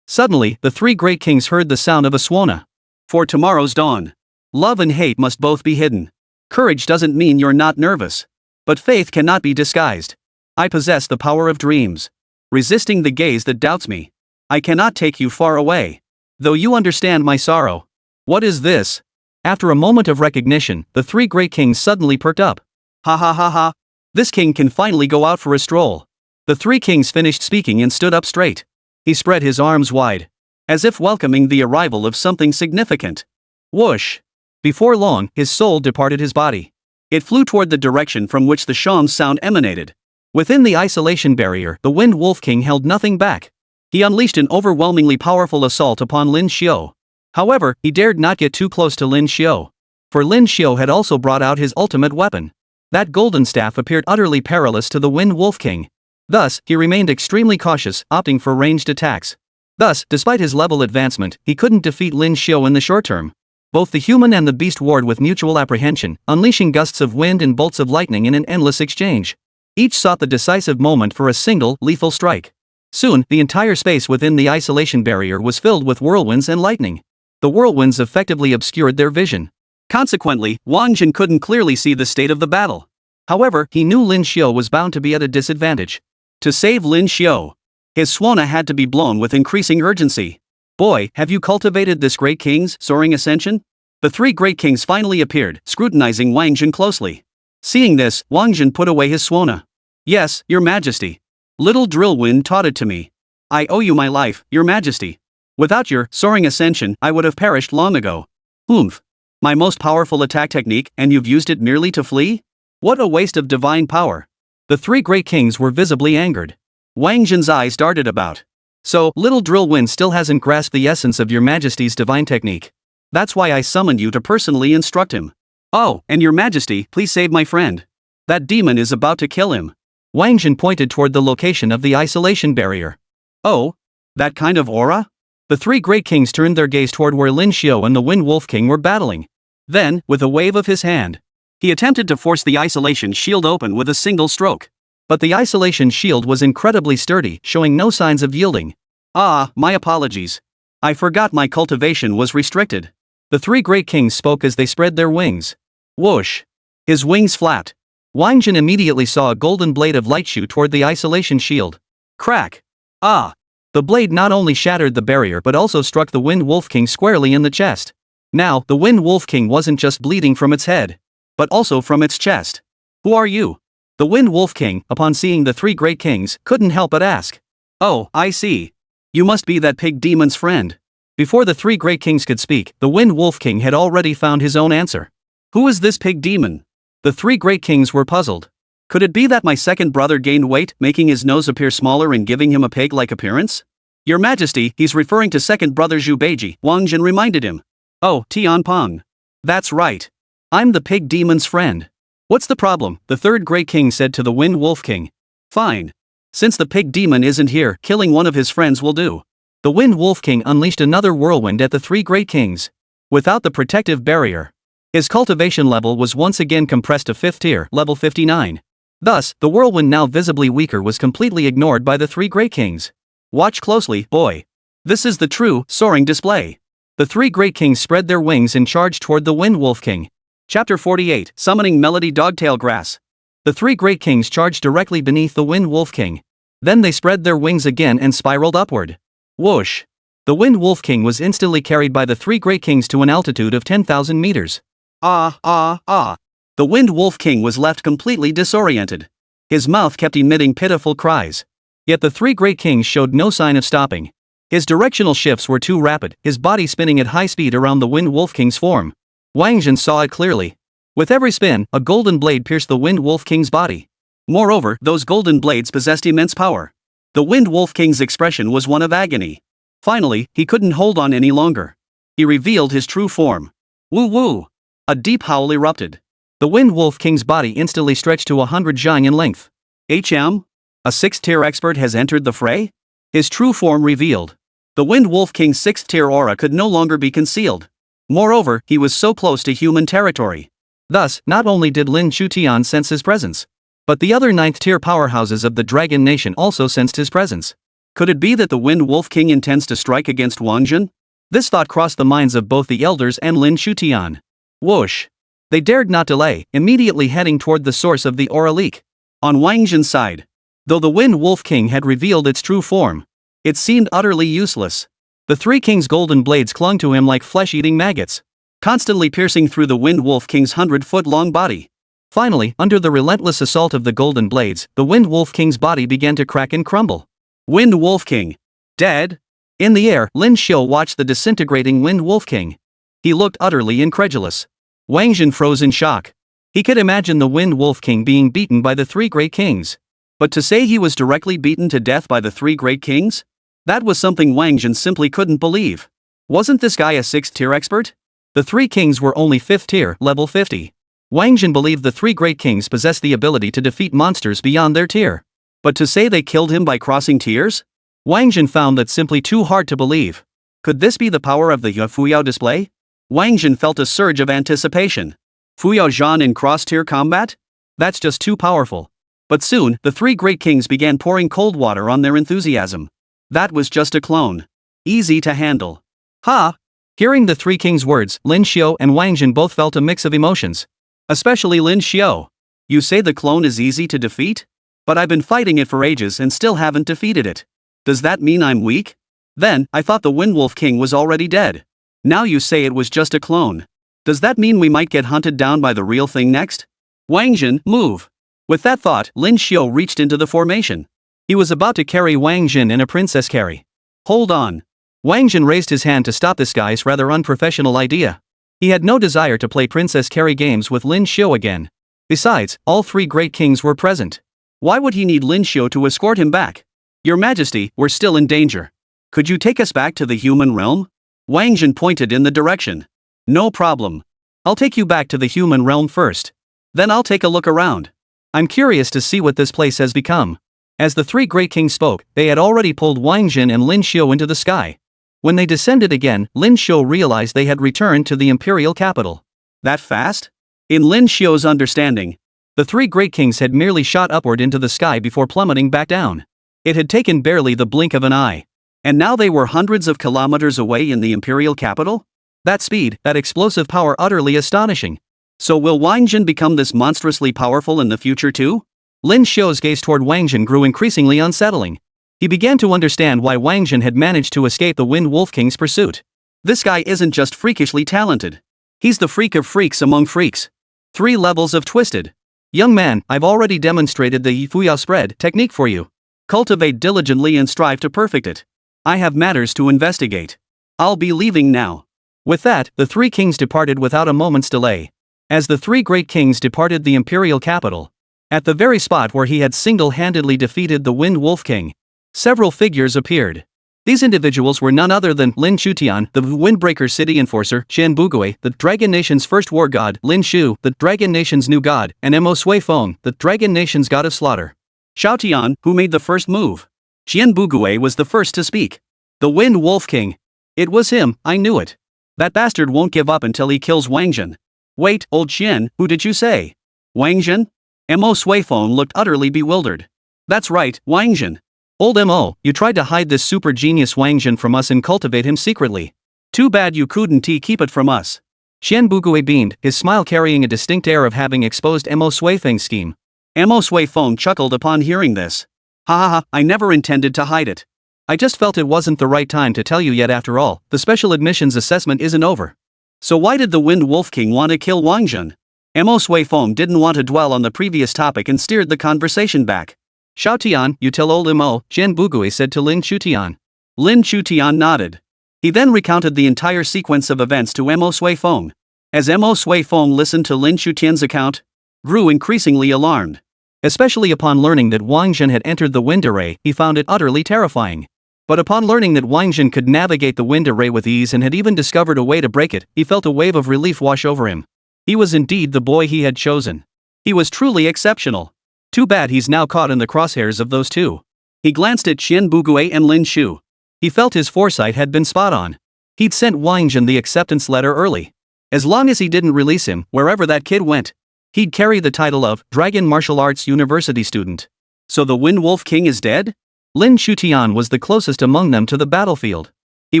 Suddenly, the three great kings heard the sound of a Suona. For tomorrow's dawn. Love and hate must both be hidden. Courage doesn't mean you're not nervous. But faith cannot be disguised. I possess the power of dreams. Resisting the gaze that doubts me. I cannot take you far away. Though you understand my sorrow. What is this? After a moment of recognition, the three great kings suddenly perked up. Ha ha ha ha. This king can finally go out for a stroll. The three kings finished speaking and stood up straight. He spread his arms wide, as if welcoming the arrival of something significant. Whoosh! Before long, his soul departed his body. It flew toward the direction from which the sham's sound emanated. Within the isolation barrier, the Wind Wolf King held nothing back. He unleashed an overwhelmingly powerful assault upon Lin Xiu. However, he dared not get too close to Lin Xiu. For Lin Xiu had also brought out his ultimate weapon. That golden staff appeared utterly perilous to the Wind Wolf King. Thus, he remained extremely cautious, opting for ranged attacks. Thus, despite his level advancement, he couldn't defeat Lin Xiu in the short term. Both the human and the beast warred with mutual apprehension, unleashing gusts of wind and bolts of lightning in an endless exchange. Each sought the decisive moment for a single, lethal strike. Soon, the entire space within the isolation barrier was filled with whirlwinds and lightning. The whirlwinds effectively obscured their vision. Consequently, Wáng Zhen couldn't clearly see the state of the battle. However, he knew Lin Xiu was bound to be at a disadvantage. To save Lin Xiu, his Suona had to be blown with increasing urgency. Boy, have you cultivated this great king's soaring ascension? The three great kings finally appeared, scrutinizing Wáng Zhen closely. Seeing this, Wáng Zhen put away his Suona. Yes, your majesty. Little Drillwind taught it to me. I owe you my life, your majesty. Without your soaring ascension, I would have perished long ago. Oomph. My most powerful attack technique, and you've used it merely to flee? What a waste of divine power. The three great kings were visibly angered. Wáng Zhen's eyes darted about. So, little Drillwind still hasn't grasped the essence of your majesty's divine technique. That's why I summoned you to personally instruct him. Oh, and your majesty, please save my friend. That demon is about to kill him. Wáng Zhen pointed toward the location of the isolation barrier. Oh? That kind of aura? The three great kings turned their gaze toward where Lin Xiao and the Wind Wolf King were battling. Then, with a wave of his hand, he attempted to force the isolation shield open with a single stroke. But the isolation shield was incredibly sturdy, showing no signs of yielding. Ah, my apologies. I forgot my cultivation was restricted. The three great kings spoke as they spread their wings. Whoosh! His wings flapped. Wáng Zhen immediately saw a golden blade of light shoot toward the isolation shield. Crack! Ah! The blade not only shattered the barrier but also struck the Wind Wolf King squarely in the chest. Now, the Wind Wolf King wasn't just bleeding from its head, but also from its chest. Who are you? The Wind Wolf King, upon seeing the three great kings, couldn't help but ask. Oh, I see. You must be that pig demon's friend. Before the three great kings could speak, the Wind Wolf King had already found his own answer. Who is this pig demon? The three great kings were puzzled. Could it be that my second brother gained weight, making his nose appear smaller and giving him a pig-like appearance? Your majesty, he's referring to second brother Zhu Beiji, Wáng Zhen reminded him. Oh, Tian Peng. That's right. I'm the pig demon's friend. What's the problem? The third great king said to the Wind Wolf King. Fine. Since the pig demon isn't here, killing one of his friends will do. The Wind Wolf King unleashed another whirlwind at the three great kings. Without the protective barrier, his cultivation level was once again compressed to 5th tier, level 59. Thus, the whirlwind, now visibly weaker, was completely ignored by the three great kings. Watch closely, boy. This is the true, soaring display. The three great kings spread their wings and charged toward the Wind Wolf King. Chapter 48, Summoning Melody Dogtail Grass. The three great kings charged directly beneath the Wind Wolf King. Then they spread their wings again and spiraled upward. Whoosh! The Wind Wolf King was instantly carried by the three great kings to an altitude of 10,000 meters. Ah! The Wind Wolf King was left completely disoriented. His mouth kept emitting pitiful cries. Yet the three great kings showed no sign of stopping. His directional shifts were too rapid, his body spinning at high speed around the Wind Wolf King's form. Wáng Zhen saw it clearly. With every spin, a golden blade pierced the Wind Wolf King's body. Moreover, those golden blades possessed immense power. The Wind Wolf King's expression was one of agony. Finally, he couldn't hold on any longer. He revealed his true form. Woo! A deep howl erupted. The Wind Wolf King's body instantly stretched to 100 zhang in length. A 6th tier expert has entered the fray? His true form revealed. The Wind Wolf King's 6th tier aura could no longer be concealed. Moreover, he was so close to human territory. Thus, not only did Lin Shutian sense his presence, but the other 9th tier powerhouses of the Dragon Nation also sensed his presence. Could it be that the Wind Wolf King intends to strike against Wáng Zhen? This thought crossed the minds of both the elders and Lin Shutian. Whoosh! They dared not delay, immediately heading toward the source of the aura leak. On Wáng Zhen's side, though the Wind Wolf King had revealed its true form, it seemed utterly useless. The three kings' golden blades clung to him like flesh-eating maggots, constantly piercing through the Wind Wolf King's 100-foot-long body. Finally, under the relentless assault of the golden blades, the Wind Wolf King's body began to crack and crumble. Wind Wolf King. Dead? In the air, Lin Xiao watched the disintegrating Wind Wolf King. He looked utterly incredulous. Wáng Zhen froze in shock. He could imagine the Wind Wolf King being beaten by the three great kings. But to say he was directly beaten to death by the three great kings? That was something Wáng Zhen simply couldn't believe. Wasn't this guy a 6th tier expert? The three kings were only 5th tier, level 50. Wáng Zhen believed the three great kings possessed the ability to defeat monsters beyond their tier. But to say they killed him by crossing tiers? Wáng Zhen found that simply too hard to believe. Could this be the power of the Fuyao display? Wáng Zhen felt a surge of anticipation. Fuyao Zhan in cross-tier combat? That's just too powerful. But soon, the three great kings began pouring cold water on their enthusiasm. That was just a clone. Easy to handle. Ha! Hearing the three kings' words, Lin Xiao and Wáng Zhen both felt a mix of emotions. Especially Lin Xiao. You say the clone is easy to defeat? But I've been fighting it for ages and still haven't defeated it. Does that mean I'm weak? Then, I thought the Wind Wolf King was already dead. Now you say it was just a clone. Does that mean we might get hunted down by the real thing next? Wáng Zhen, move. With that thought, Lin Xiu reached into the formation. He was about to carry Wáng Zhen in a princess carry. Hold on. Wáng Zhen raised his hand to stop this guy's rather unprofessional idea. He had no desire to play princess carry games with Lin Xiu again. Besides, all three great kings were present. Why would he need Lin Xiu to escort him back? Your Majesty, we're still in danger. Could you take us back to the human realm? Wáng Zhen pointed in the direction. No problem. I'll take you back to the human realm first. Then I'll take a look around. I'm curious to see what this place has become. As the three great kings spoke, they had already pulled Wáng Zhen and Lin Xiu into the sky. When they descended again, Lin Xiu realized they had returned to the imperial capital. That fast? In Lin Xiu's understanding, the three great kings had merely shot upward into the sky before plummeting back down. It had taken barely the blink of an eye. And now they were hundreds of kilometers away in the imperial capital? That speed, that explosive power, utterly astonishing. So will Wáng Zhen become this monstrously powerful in the future too? Lin Xiu's gaze toward Wáng Zhen grew increasingly unsettling. He began to understand why Wáng Zhen had managed to escape the Wind Wolf King's pursuit. This guy isn't just freakishly talented. He's the freak of freaks among freaks. 3 levels of twisted. Young man, I've already demonstrated the Fuya spread technique for you. Cultivate diligently and strive to perfect it. I have matters to investigate. I'll be leaving now. With that, the three kings departed without a moment's delay. As the three great kings departed the imperial capital, at the very spot where he had single-handedly defeated the Wind Wolf King, several figures appeared. These individuals were none other than Lin Chutian, the Windbreaker City Enforcer, Qian Bugui, the Dragon Nation's first war god, Lin Shu, the Dragon Nation's new god, and Mo Sui Feng, the Dragon Nation's god of slaughter. Xiao Tian, who made the first move. Qian Bugui was the first to speak. The Wind Wolf King. It was him, I knew it. That bastard won't give up until he kills Wáng Zhen. Wait, old Qian, who did you say? Wáng Zhen? Mo Sui Feng looked utterly bewildered. That's right, Wáng Zhen. Old Mo, you tried to hide this super genius Wáng Zhen from us and cultivate him secretly. Too bad you couldn't keep it from us. Qian Bugui beamed, his smile carrying a distinct air of having exposed Mo Sui Feng's scheme. Mo Sui Feng chuckled upon hearing this. Ha ha ha, I never intended to hide it. I just felt it wasn't the right time to tell you yet. After all, the special admissions assessment isn't over. So why did the Wind Wolf King want to kill Wáng Zhen? Mo Sui Feng didn't want to dwell on the previous topic and steered the conversation back. Xiao Tian, you tell old Mo, Qian Bugui said to Lin Chutian. Lin Chutian nodded. He then recounted the entire sequence of events to Mo Sui Feng. As Mo Sui Feng listened to Lin Chutian's account, grew increasingly alarmed. Especially upon learning that Wáng Zhen had entered the wind array, he found it utterly terrifying. But upon learning that Wáng Zhen could navigate the wind array with ease and had even discovered a way to break it, he felt a wave of relief wash over him. He was indeed the boy he had chosen. He was truly exceptional. Too bad he's now caught in the crosshairs of those two. He glanced at Qian Bugui and Lin Shu. He felt his foresight had been spot on. He'd sent Wáng Zhen the acceptance letter early. As long as he didn't release him, wherever that kid went, he'd carry the title of Dragon Martial Arts University student. So the Wind Wolf King is dead? Lin Chutian was the closest among them to the battlefield. He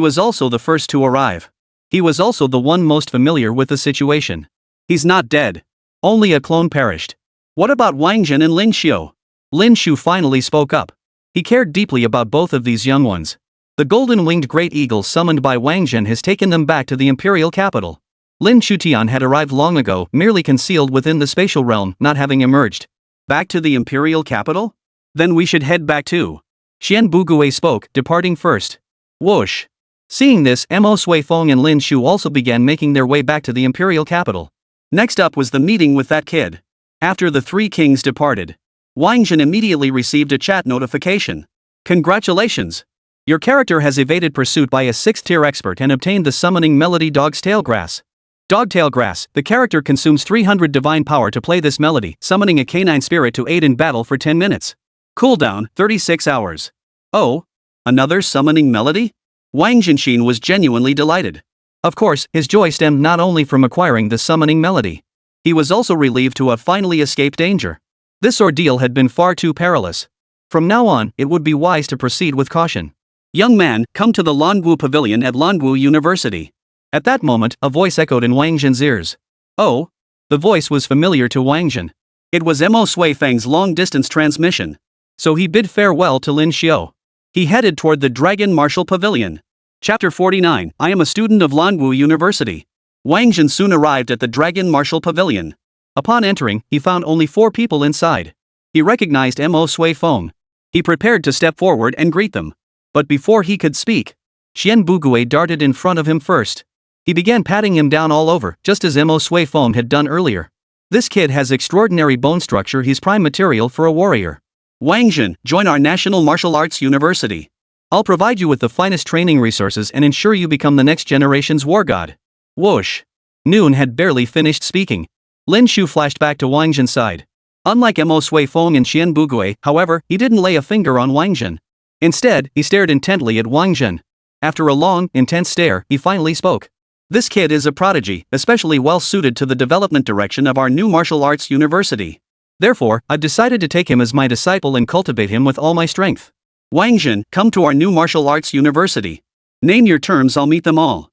was also the first to arrive. He was also the one most familiar with the situation. He's not dead. Only a clone perished. What about Wáng Zhen and Lin Xiu? Lin Xiu finally spoke up. He cared deeply about both of these young ones. The golden-winged great eagle summoned by Wáng Zhen has taken them back to the imperial capital. Lin Chutian had arrived long ago, merely concealed within the spatial realm, not having emerged. Back to the imperial capital? Then we should head back too. Qian Bugui spoke, departing first. Whoosh. Seeing this, Mo Sui Feng and Lin Shu also began making their way back to the imperial capital. Next up was the meeting with that kid. After the three kings departed, Wáng Zhen immediately received a chat notification. Congratulations! Your character has evaded pursuit by a 6th-tier expert and obtained the summoning melody Dog's Tail Grass. Dogtail Grass, the character consumes 300 divine power to play this melody, summoning a canine spirit to aid in battle for 10 minutes. Cooldown, 36 hours. Oh? Another summoning melody? Wáng Zhen was genuinely delighted. Of course, his joy stemmed not only from acquiring the summoning melody. He was also relieved to have finally escaped danger. This ordeal had been far too perilous. From now on, it would be wise to proceed with caution. Young man, come to the Languo Pavilion at Languo University. At that moment, a voice echoed in Wáng Zhen's ears. Oh? The voice was familiar to Wáng Zhen. It was Mo Sui Feng's long-distance transmission. So he bid farewell to Lin Xiu. He headed toward the Dragon Martial Pavilion. Chapter 49, I am a student of Languo University. Wáng Zhen soon arrived at the Dragon Martial Pavilion. Upon entering, he found only 4 people inside. He recognized Mo Sui Feng. He prepared to step forward and greet them. But before he could speak, Qian Bugui darted in front of him first. He began patting him down all over, just as Mo Sui Feng had done earlier. This kid has extraordinary bone structure, he's prime material for a warrior. Wáng Zhen, join our National Martial Arts University. I'll provide you with the finest training resources and ensure you become the next generation's war god. Whoosh. Noon had barely finished speaking. Lin Shu flashed back to Wáng Zhen's side. Unlike Mo Sui Feng and Qian Bugui, however, he didn't lay a finger on Wáng Zhen. Instead, he stared intently at Wáng Zhen. After a long, intense stare, he finally spoke. This kid is a prodigy, especially well suited to the development direction of our new martial arts university. Therefore, I've decided to take him as my disciple and cultivate him with all my strength. Wáng Zhen, come to our new martial arts university. Name your terms, I'll meet them all.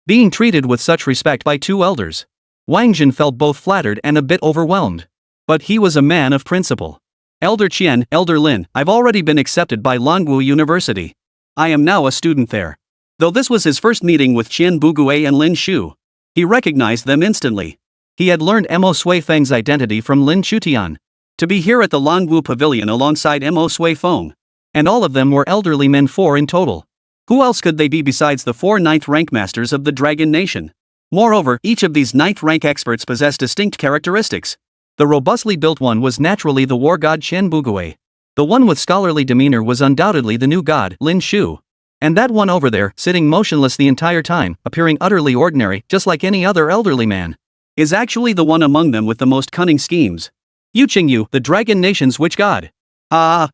Being treated with such respect by 2 elders. Wáng Zhen felt both flattered and a bit overwhelmed. But he was a man of principle. Elder Qian, Elder Lin, I've already been accepted by Longwu University. I am now a student there. Though this was his first meeting with Qian Bugui and Lin Shu, he recognized them instantly. He had learned Mo Sui Feng's identity from Lin Chutian. To be here at the Longwu Pavilion alongside Mo Sui Feng. And all of them were elderly men, 4 in total. Who else could they be besides the 4 ninth rank masters of the Dragon Nation? Moreover, each of these 9th rank experts possessed distinct characteristics. The robustly built one was naturally the war god Qian Bugui. The one with scholarly demeanor was undoubtedly the new god, Lin Shu. And that one over there, sitting motionless the entire time, appearing utterly ordinary, just like any other elderly man, is actually the one among them with the most cunning schemes. Yu Qingyu, the Dragon Nation's witch god.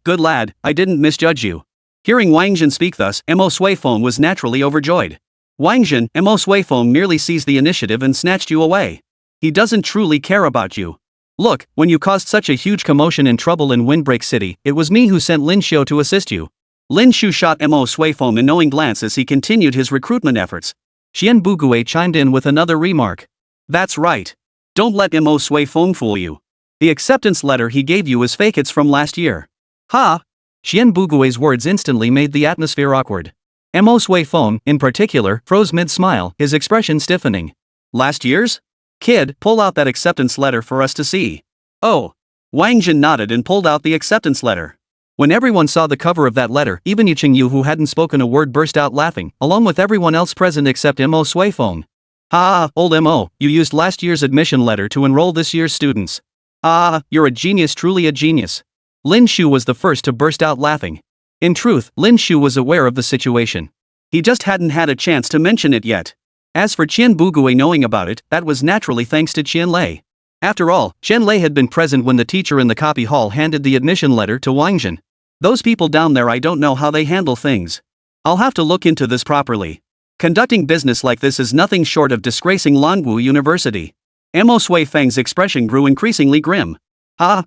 Good lad, I didn't misjudge you. Hearing Wáng Zhen speak thus, Mo Sui Feng was naturally overjoyed. Wáng Zhen, Mo Sui Feng merely seized the initiative and snatched you away. He doesn't truly care about you. Look, when you caused such a huge commotion and trouble in Windbreak City, it was me who sent Lin Shu to assist you. Lin Shu shot Mo Sui Feng a knowing glance as he continued his recruitment efforts. Qian Bugui chimed in with another remark. That's right. Don't let Mo Sui Feng fool you. The acceptance letter he gave you is fake, it's from last year. Ha! Qian Bugui's words instantly made the atmosphere awkward. Mo Sui Feng, in particular, froze mid-smile, his expression stiffening. Last year's? Kid, pull out that acceptance letter for us to see. Oh. Wáng Zhen nodded and pulled out the acceptance letter. When everyone saw the cover of that letter, even Yu Qingyu, who hadn't spoken a word, burst out laughing, along with everyone else present except Mo Sui Feng. Old Mo, you used last year's admission letter to enroll this year's students. You're a genius, truly a genius. Lin Shu was the first to burst out laughing. In truth, Lin Shu was aware of the situation. He just hadn't had a chance to mention it yet. As for Qian Bugui knowing about it, that was naturally thanks to Qian Lei. After all, Qian Lei had been present when the teacher in the copy hall handed the admission letter to Wáng Zhen. Those people down there, I don't know how they handle things. I'll have to look into this properly. Conducting business like this is nothing short of disgracing Longwu University. Mo Sui Feng's expression grew increasingly grim.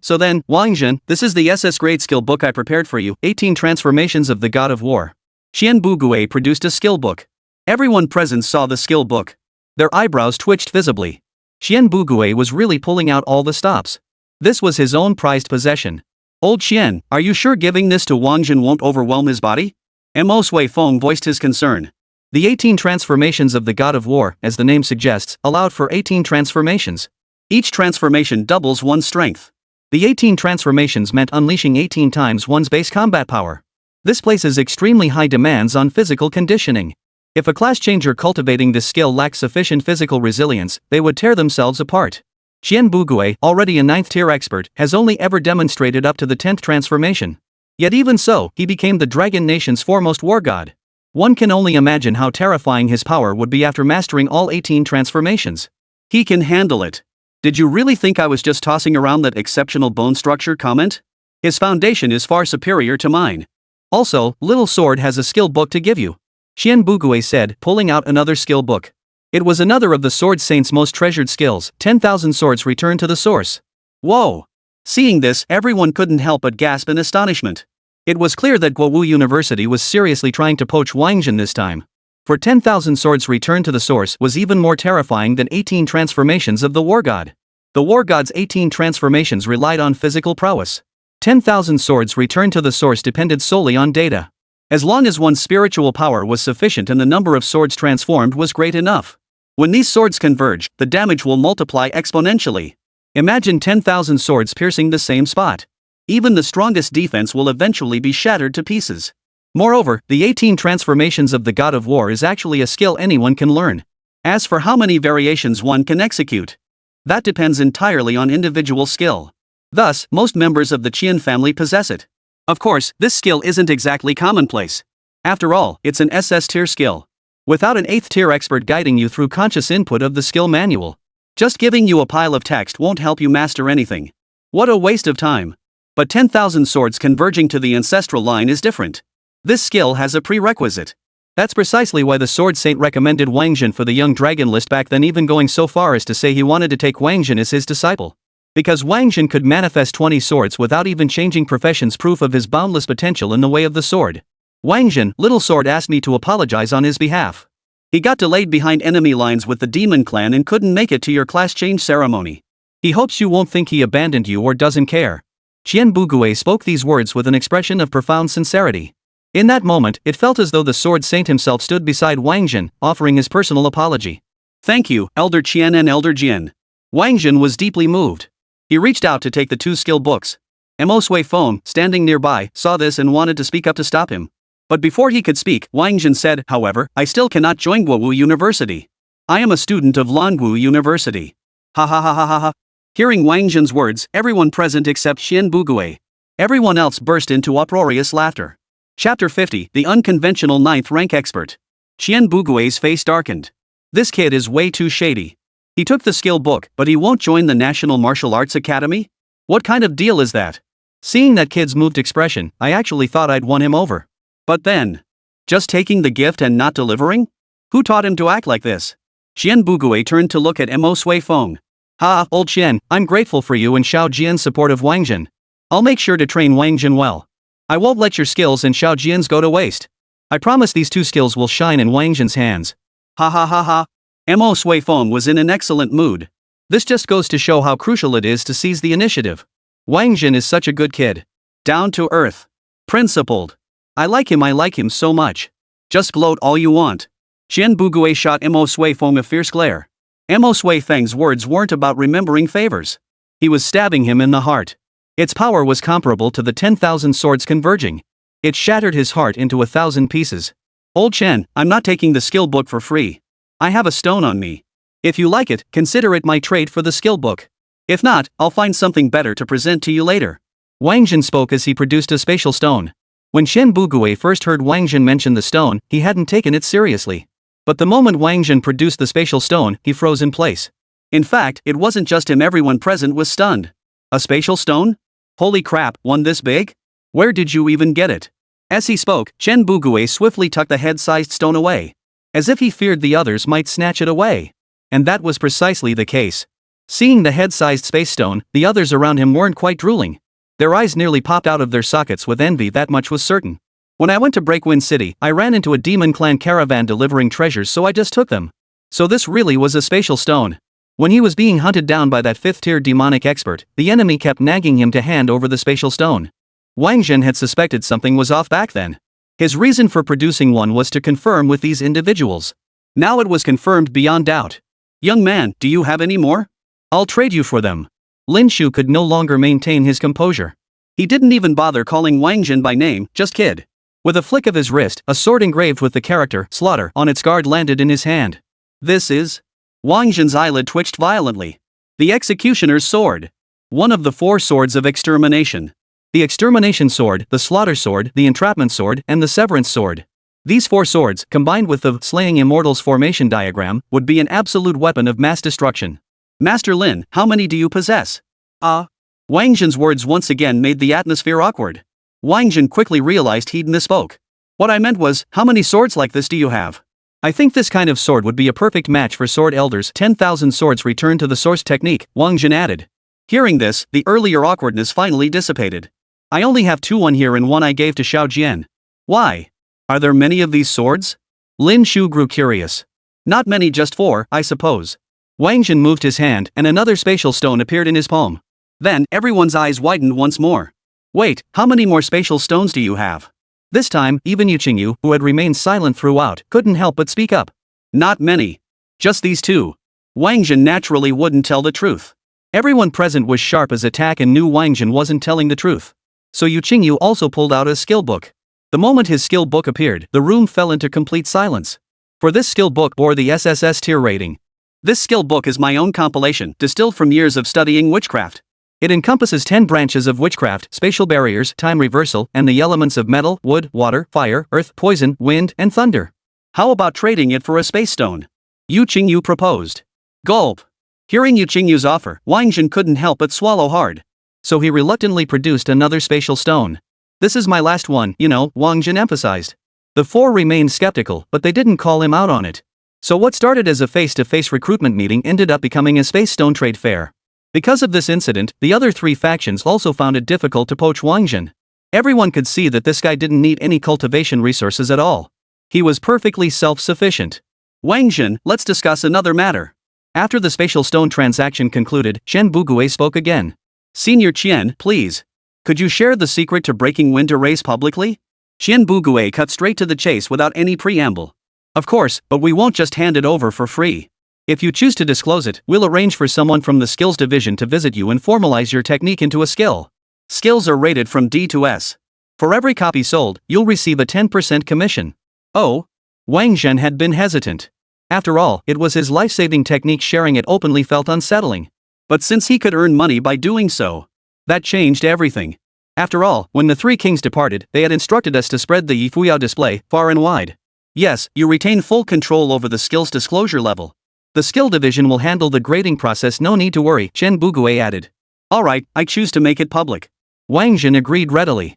So then, Wáng Zhen, this is the SS grade skill book I prepared for you, 18 Transformations of the God of War. Qian Bugui produced a skill book. Everyone present saw the skill book. Their eyebrows twitched visibly. Qian Bugui was really pulling out all the stops. This was his own prized possession. Old Qian, are you sure giving this to Wáng Zhen won't overwhelm his body? Mo Sui Feng voiced his concern. The 18 Transformations of the God of War, as the name suggests, allowed for 18 transformations. Each transformation doubles one's strength. The 18 transformations meant unleashing 18 times one's base combat power. This places extremely high demands on physical conditioning. If a class changer cultivating this skill lacks sufficient physical resilience, they would tear themselves apart. Qian Bugui, already a 9th tier expert, has only ever demonstrated up to the 10th transformation. Yet even so, he became the Dragon Nation's foremost war god. One can only imagine how terrifying his power would be after mastering all 18 transformations. He can handle it. Did you really think I was just tossing around that exceptional bone structure comment? His foundation is far superior to mine. Also, Little Sword has a skill book to give you. Qian Bugui said, pulling out another skill book. It was another of the Sword Saint's most treasured skills, 10,000 swords returned to the source. Whoa! Seeing this, everyone couldn't help but gasp in astonishment. It was clear that Guowu University was seriously trying to poach Wáng Zhen this time. For 10,000 swords returned to the source was even more terrifying than 18 transformations of the War God. The War God's 18 transformations relied on physical prowess. 10,000 swords returned to the source depended solely on data. As long as one's spiritual power was sufficient and the number of swords transformed was great enough. When these swords converge, the damage will multiply exponentially. Imagine 10,000 swords piercing the same spot. Even the strongest defense will eventually be shattered to pieces. Moreover, the 18 transformations of the God of War is actually a skill anyone can learn. As for how many variations one can execute, that depends entirely on individual skill. Thus, most members of the Qian family possess it. Of course, this skill isn't exactly commonplace. After all, it's an SS tier skill. Without an 8th tier expert guiding you through conscious input of the skill manual. Just giving you a pile of text won't help you master anything. What a waste of time. But 10,000 swords converging to the ancestral line is different. This skill has a prerequisite. That's precisely why the Sword Saint recommended Wáng Zhen for the young dragon list back then, even going so far as to say he wanted to take Wáng Zhen as his disciple. Because Wáng Zhen could manifest 20 swords without even changing professions, proof of his boundless potential in the way of the sword. Wáng Zhen, Little Sword, asked me to apologize on his behalf. He got delayed behind enemy lines with the demon clan and couldn't make it to your class change ceremony. He hopes you won't think he abandoned you or doesn't care. Qian Bugui spoke these words with an expression of profound sincerity. In that moment, it felt as though the Sword Saint himself stood beside Wáng Zhen, offering his personal apology. Thank you, Elder Qian and Elder Jian. Wáng Zhen was deeply moved. He reached out to take the 2 skill books. Mo Sui Feng, standing nearby, saw this and wanted to speak up to stop him. But before he could speak, Wáng Zhen said, however, I still cannot join Guowu University. I am a student of Languo University. Ha ha ha ha ha ha. Hearing Wáng Zhen's words, everyone present except Qian Bugui. Everyone else burst into uproarious laughter. Chapter 50, The Unconventional 9th Rank Expert. Qian Bugui's face darkened. This kid is way too shady. He took the skill book, but he won't join the National Martial Arts Academy? What kind of deal is that? Seeing that kid's moved expression, I actually thought I'd won him over. But then, just taking the gift and not delivering? Who taught him to act like this? Qian Bugui turned to look at Mo Sui Feng. Ha, old Qian, I'm grateful for you and Xiao Jian's support of Wáng Zhen. I'll make sure to train Wáng Zhen well. I won't let your skills and Xiao Jian's go to waste. I promise these 2 skills will shine in Wáng Zhen's hands. Ha ha ha ha. Mo Sui Feng was in an excellent mood. This just goes to show how crucial it is to seize the initiative. Wáng Zhen is such a good kid. Down to earth. Principled. I like him so much. Just gloat all you want. Qian Bugui shot Mo Sui Feng a fierce glare. Mo Sui Feng's words weren't about remembering favors. He was stabbing him in the heart. Its power was comparable to the 10,000 swords converging. It shattered his heart into 1,000 pieces. Old Chen, I'm not taking the skill book for free. I have a stone on me. If you like it, consider it my trade for the skill book. If not, I'll find something better to present to you later. Wáng Zhen spoke as he produced a spatial stone. When Qian Bugui first heard Wáng Zhen mention the stone, he hadn't taken it seriously. But the moment Wáng Zhen produced the spatial stone, he froze in place. In fact, it wasn't just him, everyone present was stunned. A spatial stone? Holy crap, one this big? Where did you even get it? As he spoke, Qian Bugui swiftly tucked the head-sized stone away. As if he feared the others might snatch it away. And that was precisely the case. Seeing the head-sized space stone, the others around him weren't quite drooling. Their eyes nearly popped out of their sockets with envy, that much was certain. When I went to Breakwind City, I ran into a demon clan caravan delivering treasures, so I just took them. So this really was a spatial stone. When he was being hunted down by that 5th-tier demonic expert, the enemy kept nagging him to hand over the spatial stone. Wáng Zhen had suspected something was off back then. His reason for producing one was to confirm with these individuals. Now it was confirmed beyond doubt. Young man, do you have any more? I'll trade you for them. Lin Shu could no longer maintain his composure. He didn't even bother calling Wáng Zhen by name, just kid. With a flick of his wrist, a sword engraved with the character Slaughter on its guard landed in his hand. This is? Wáng Zhen's eyelid twitched violently. The Executioner's Sword. One of the 4 swords of extermination. The Extermination Sword, the Slaughter Sword, the Entrapment Sword, and the Severance Sword. These 4 swords, combined with the Slaying Immortals formation diagram, would be an absolute weapon of mass destruction. Master Lin, how many do you possess? Wáng Zhen's words once again made the atmosphere awkward. Wáng Zhen quickly realized he'd misspoke. What I meant was, how many swords like this do you have? I think this kind of sword would be a perfect match for sword elders. 10,000 swords returned to the source technique, Wáng Zhen added. Hearing this, the earlier awkwardness finally dissipated. I only have 2, one here and one I gave to Xiao Jian. Why? Are there many of these swords? Lin Shu grew curious. Not many, just 4, I suppose. Wáng Zhen moved his hand and another spatial stone appeared in his palm. Then, everyone's eyes widened once more. Wait, how many more spatial stones do you have? This time, even Yu Qingyu, who had remained silent throughout, couldn't help but speak up. Not many. Just these two. Wáng Zhen naturally wouldn't tell the truth. Everyone present was sharp as a tack and knew Wáng Zhen wasn't telling the truth. So Yu Qingyu also pulled out a skill book. The moment his skill book appeared, the room fell into complete silence. For this skill book bore the SSS tier rating. This skill book is my own compilation, distilled from years of studying witchcraft. It encompasses 10 branches of witchcraft, spatial barriers, time reversal, and the elements of metal, wood, water, fire, earth, poison, wind, and thunder. How about trading it for a space stone? Yu Qingyu proposed. Gulp. Hearing Yu Qingyu's offer, Wáng Zhen couldn't help but swallow hard. So he reluctantly produced another spatial stone. This is my last one, Wáng Zhen emphasized. The four remained skeptical, but they didn't call him out on it. So what started as a face-to-face recruitment meeting ended up becoming a space stone trade fair. Because of this incident, the other three factions also found it difficult to poach Wáng Zhen. Everyone could see that this guy didn't need any cultivation resources at all. He was perfectly self-sufficient. Wáng Zhen, let's discuss another matter. After the spatial stone transaction concluded, Chen Bugue spoke again. Senior Qian, please. Could you share the secret to breaking wind arrays publicly? Qian Bugue cut straight to the chase without any preamble. Of course, but we won't just hand it over for free. If you choose to disclose it, we'll arrange for someone from the skills division to visit you and formalize your technique into a skill. Skills are rated from D to S. For every copy sold, you'll receive a 10% commission. Oh? Wáng Zhen had been hesitant. After all, it was his life-saving technique. Sharing it openly felt unsettling. But since he could earn money by doing so, that changed everything. After all, when the three kings departed, they had instructed us to spread the Yifuyao display far and wide. Yes, you retain full control over the skills disclosure level. The skill division will handle the grading process, no need to worry, Chen Bugue added. Alright, I choose to make it public. Wáng Zhen agreed readily.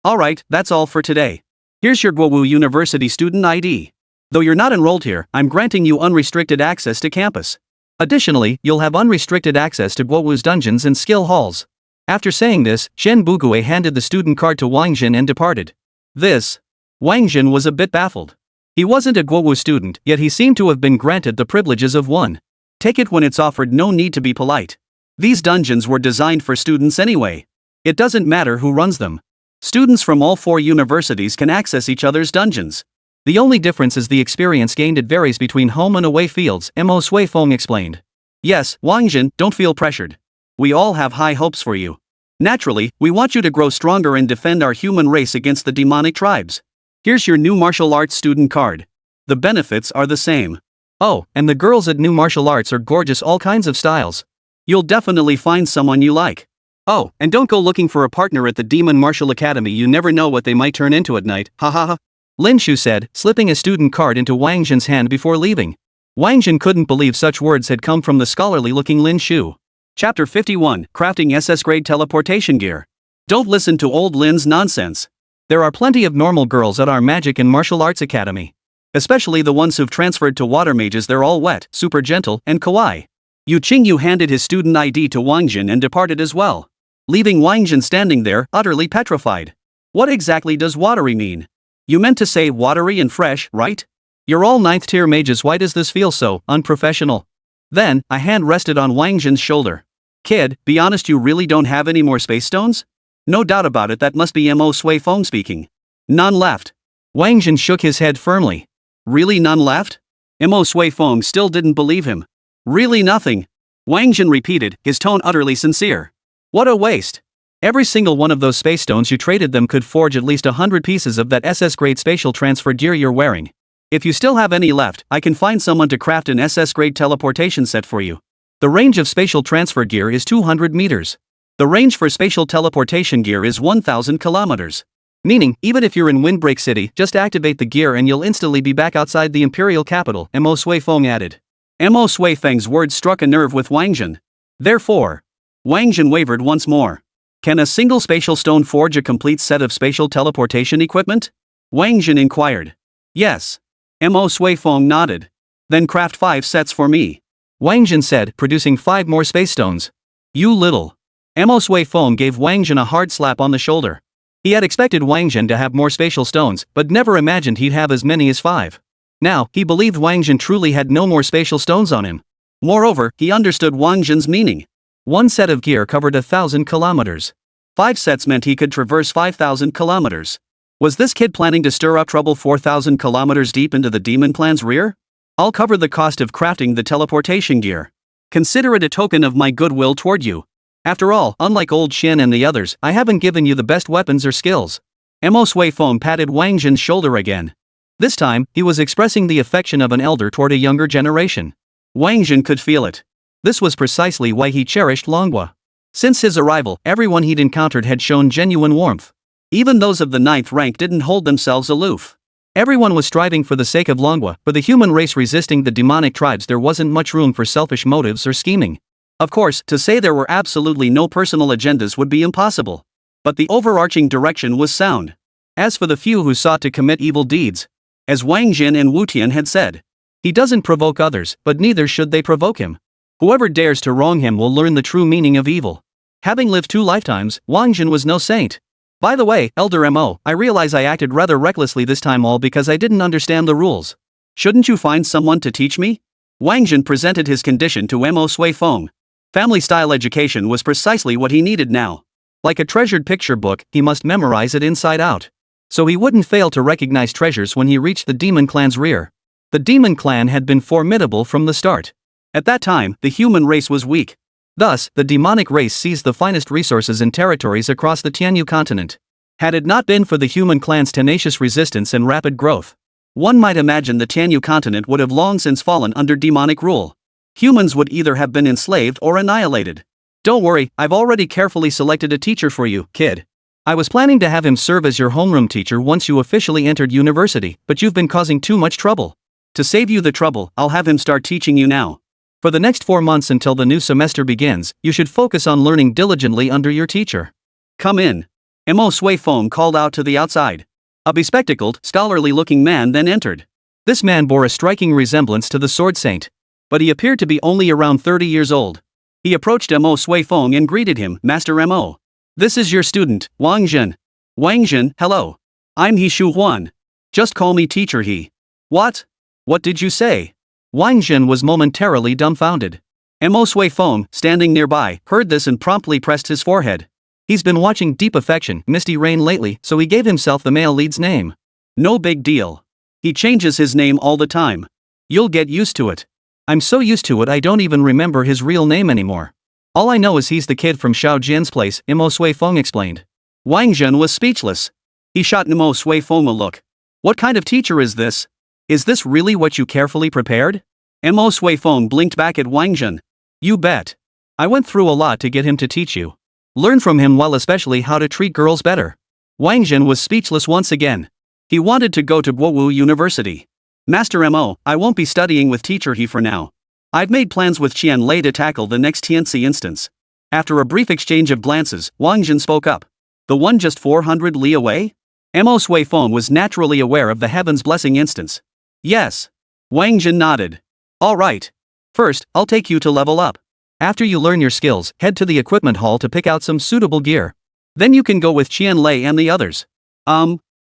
Alright, that's all for today. Here's your Guowu University student ID. Though you're not enrolled here, I'm granting you unrestricted access to campus. Additionally, you'll have unrestricted access to Guowu's dungeons and skill halls. After saying this, Chen Bugue handed the student card to Wáng Zhen and departed. Wáng Zhen was a bit baffled. He wasn't a Guowu student, yet he seemed to have been granted the privileges of one. Take it when it's offered, no need to be polite. These dungeons were designed for students anyway. It doesn't matter who runs them. Students from all four universities can access each other's dungeons. The only difference is the experience gained. It varies between home and away fields, Mo Sui Feng explained. Yes, Wáng Zhen, don't feel pressured. We all have high hopes for you. Naturally, we want you to grow stronger and defend our human race against the demonic tribes. Here's your new martial arts student card. The benefits are the same. Oh, and the girls at New Martial Arts are gorgeous, all kinds of styles. You'll definitely find someone you like. Oh, and don't go looking for a partner at the Demon Martial Academy, you never know what they might turn into at night, hahaha. Lin Shu said, slipping a student card into Wáng Zhen's hand before leaving. Wáng Zhen couldn't believe such words had come from the scholarly-looking Lin Shu. Chapter 51, Crafting SS-Grade Teleportation Gear. Don't listen to old Lin's nonsense. There are plenty of normal girls at our Magic and Martial Arts Academy. Especially the ones who've transferred to water mages. They're all wet, super gentle, and kawaii. Yu Qingyu handed his student ID to Wáng Zhen and departed as well, leaving Wáng Zhen standing there, utterly petrified. What exactly does watery mean? You meant to say watery and fresh, right? You're all 9th tier mages, why does this feel so unprofessional? Then, a hand rested on Wáng Zhen's shoulder. Kid, be honest, you really don't have any more space stones? No doubt about it, that must be Mo Sui Feng speaking. None left. Wáng Zhen shook his head firmly. Really none left? Mo Sui Feng still didn't believe him. Really nothing? Wáng Zhen repeated, his tone utterly sincere. What a waste. Every single one of those space stones you traded them could forge at least 100 pieces of that SS grade spatial transfer gear you're wearing. If you still have any left, I can find someone to craft an SS grade teleportation set for you. The range of spatial transfer gear is 200 meters. The range for spatial teleportation gear is 1,000 kilometers. Meaning, even if you're in Windbreak City, just activate the gear and you'll instantly be back outside the imperial capital, Mo Sui Feng added. Mo Sui Feng's words struck a nerve with Wáng Zhen. Therefore, Wáng Zhen wavered once more. Can a single spatial stone forge a complete set of spatial teleportation equipment? Wáng Zhen inquired. Yes. Mo Sui Feng nodded. Then craft 5 sets for me. Wáng Zhen said, producing 5 more space stones. You little. Mo Sui Feng gave Wáng Zhen a hard slap on the shoulder. He had expected Wáng Zhen to have more spatial stones, but never imagined he'd have as many as 5. Now, he believed Wáng Zhen truly had no more spatial stones on him. Moreover, he understood Wáng Zhen's meaning. 1 set of gear covered 1,000 kilometers. 5 sets meant he could traverse 5,000 kilometers. Was this kid planning to stir up trouble 4,000 kilometers deep into the demon clan's rear? I'll cover the cost of crafting the teleportation gear. Consider it a token of my goodwill toward you. After all, unlike old Shen and the others, I haven't given you the best weapons or skills. Mo Sui Feng patted Wáng Zhen's shoulder again. This time, he was expressing the affection of an elder toward a younger generation. Wáng Zhen could feel it. This was precisely why he cherished Longhua. Since his arrival, everyone he'd encountered had shown genuine warmth. Even those of the 9th rank didn't hold themselves aloof. Everyone was striving for the sake of Longhua. For the human race resisting the demonic tribes, there wasn't much room for selfish motives or scheming. Of course, to say there were absolutely no personal agendas would be impossible. But the overarching direction was sound. As for the few who sought to commit evil deeds, as Wáng Zhen and Wu Tian had said, he doesn't provoke others, but neither should they provoke him. Whoever dares to wrong him will learn the true meaning of evil. Having lived 2 lifetimes, Wáng Zhen was no saint. By the way, Elder Mo, I realize I acted rather recklessly this time, all because I didn't understand the rules. Shouldn't you find someone to teach me? Wáng Zhen presented his condition to Mo Sui Feng. Family-style education was precisely what he needed now. Like a treasured picture book, he must memorize it inside out. So he wouldn't fail to recognize treasures when he reached the demon clan's rear. The demon clan had been formidable from the start. At that time, the human race was weak. Thus, the demonic race seized the finest resources and territories across the Tianyu continent. Had it not been for the human clan's tenacious resistance and rapid growth, one might imagine the Tianyu continent would have long since fallen under demonic rule. Humans would either have been enslaved or annihilated. Don't worry, I've already carefully selected a teacher for you, kid. I was planning to have him serve as your homeroom teacher once you officially entered university, but you've been causing too much trouble. To save you the trouble, I'll have him start teaching you now. For the next 4 months until the new semester begins, you should focus on learning diligently under your teacher. Come in. Mo Sui Feng called out to the outside. A bespectacled, scholarly-looking man then entered. This man bore a striking resemblance to the Sword Saint. But he appeared to be only around 30 years old. He approached Mo Sui Feng and greeted him, Master Mo. This is your student, Wáng Zhen. Wáng Zhen, hello. I'm He Shu Huan. Just call me teacher he. What? What did you say? Wáng Zhen was momentarily dumbfounded. Mo Sui Feng, standing nearby, heard this and promptly pressed his forehead. He's been watching Deep Affection, Misty Rain lately, so he gave himself the male lead's name. No big deal. He changes his name all the time. You'll get used to it. I'm so used to it I don't even remember his real name anymore. All I know is he's the kid from Xiao Jian's place, Mo Sui Feng explained. Wáng Zhen was speechless. He shot Mo Sui Feng a look. What kind of teacher is this? Is this really what you carefully prepared? Mo Sui Feng blinked back at Wáng Zhen. You bet. I went through a lot to get him to teach you. Learn from him while especially how to treat girls better. Wáng Zhen was speechless once again. He wanted to go to Guowu University. Master Mo, I won't be studying with teacher he for now. I've made plans with Qian Lei to tackle the next Tianci instance. After a brief exchange of glances, Wáng Zhen spoke up. The one just 400 li away? Mo Sui Feng was naturally aware of the Heaven's Blessing instance. Yes. Wáng Zhen nodded. All right. First, I'll take you to level up. After you learn your skills, head to the equipment hall to pick out some suitable gear. Then you can go with Qian Lei and the others.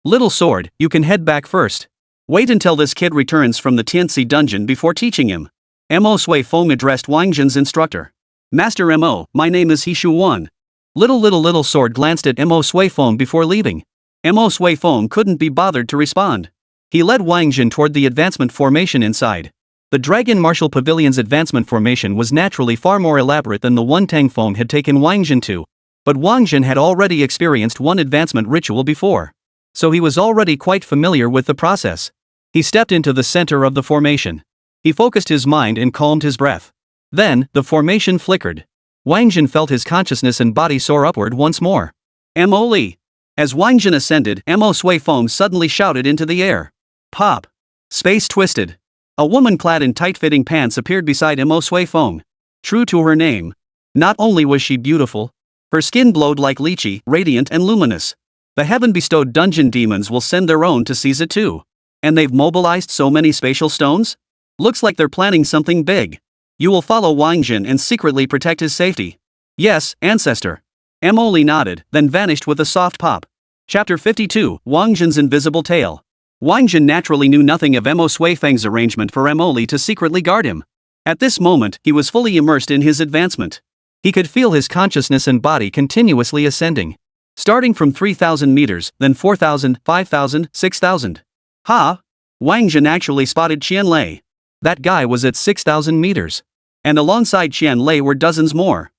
Little sword, you can head back first. Wait until this kid returns from the Tianci dungeon before teaching him. Mo Sui Feng addressed Wáng Zhen's instructor. Master Mo, my name is He Shu Huan. Little sword glanced at Mo Sui Feng before leaving. Mo Sui Feng couldn't be bothered to respond. He led Wáng Zhen toward the advancement formation inside. The Dragon Martial Pavilion's advancement formation was naturally far more elaborate than the one Tang Feng had taken Wáng Zhen to. But Wáng Zhen had already experienced one advancement ritual before. So he was already quite familiar with the process. He stepped into the center of the formation. He focused his mind and calmed his breath. Then, the formation flickered. Wáng Zhen felt his consciousness and body soar upward once more. Mo Li. As Wáng Zhen ascended, Mo Sui Feng suddenly shouted into the air. Pop. Space twisted. A woman clad in tight-fitting pants appeared beside Mo Sui Feng. True to her name. Not only was she beautiful, her skin glowed like lychee, radiant and luminous. The heaven-bestowed dungeon demons will send their own to seize it too. And they've mobilized so many spatial stones? Looks like they're planning something big. You will follow Wáng Zhen and secretly protect his safety. Yes, ancestor. Mo Li nodded, then vanished with a soft pop. Chapter 52, Wáng Zhen's Invisible Tale. Wáng Zhen naturally knew nothing of Mo Sui Feng's arrangement for Mo Li to secretly guard him. At this moment, he was fully immersed in his advancement. He could feel his consciousness and body continuously ascending. Starting from 3,000 meters, then 4,000, 5,000, 6,000. Ha! Wáng Zhen actually spotted Qian Lei. That guy was at 6,000 meters. And alongside Qian Lei were dozens more.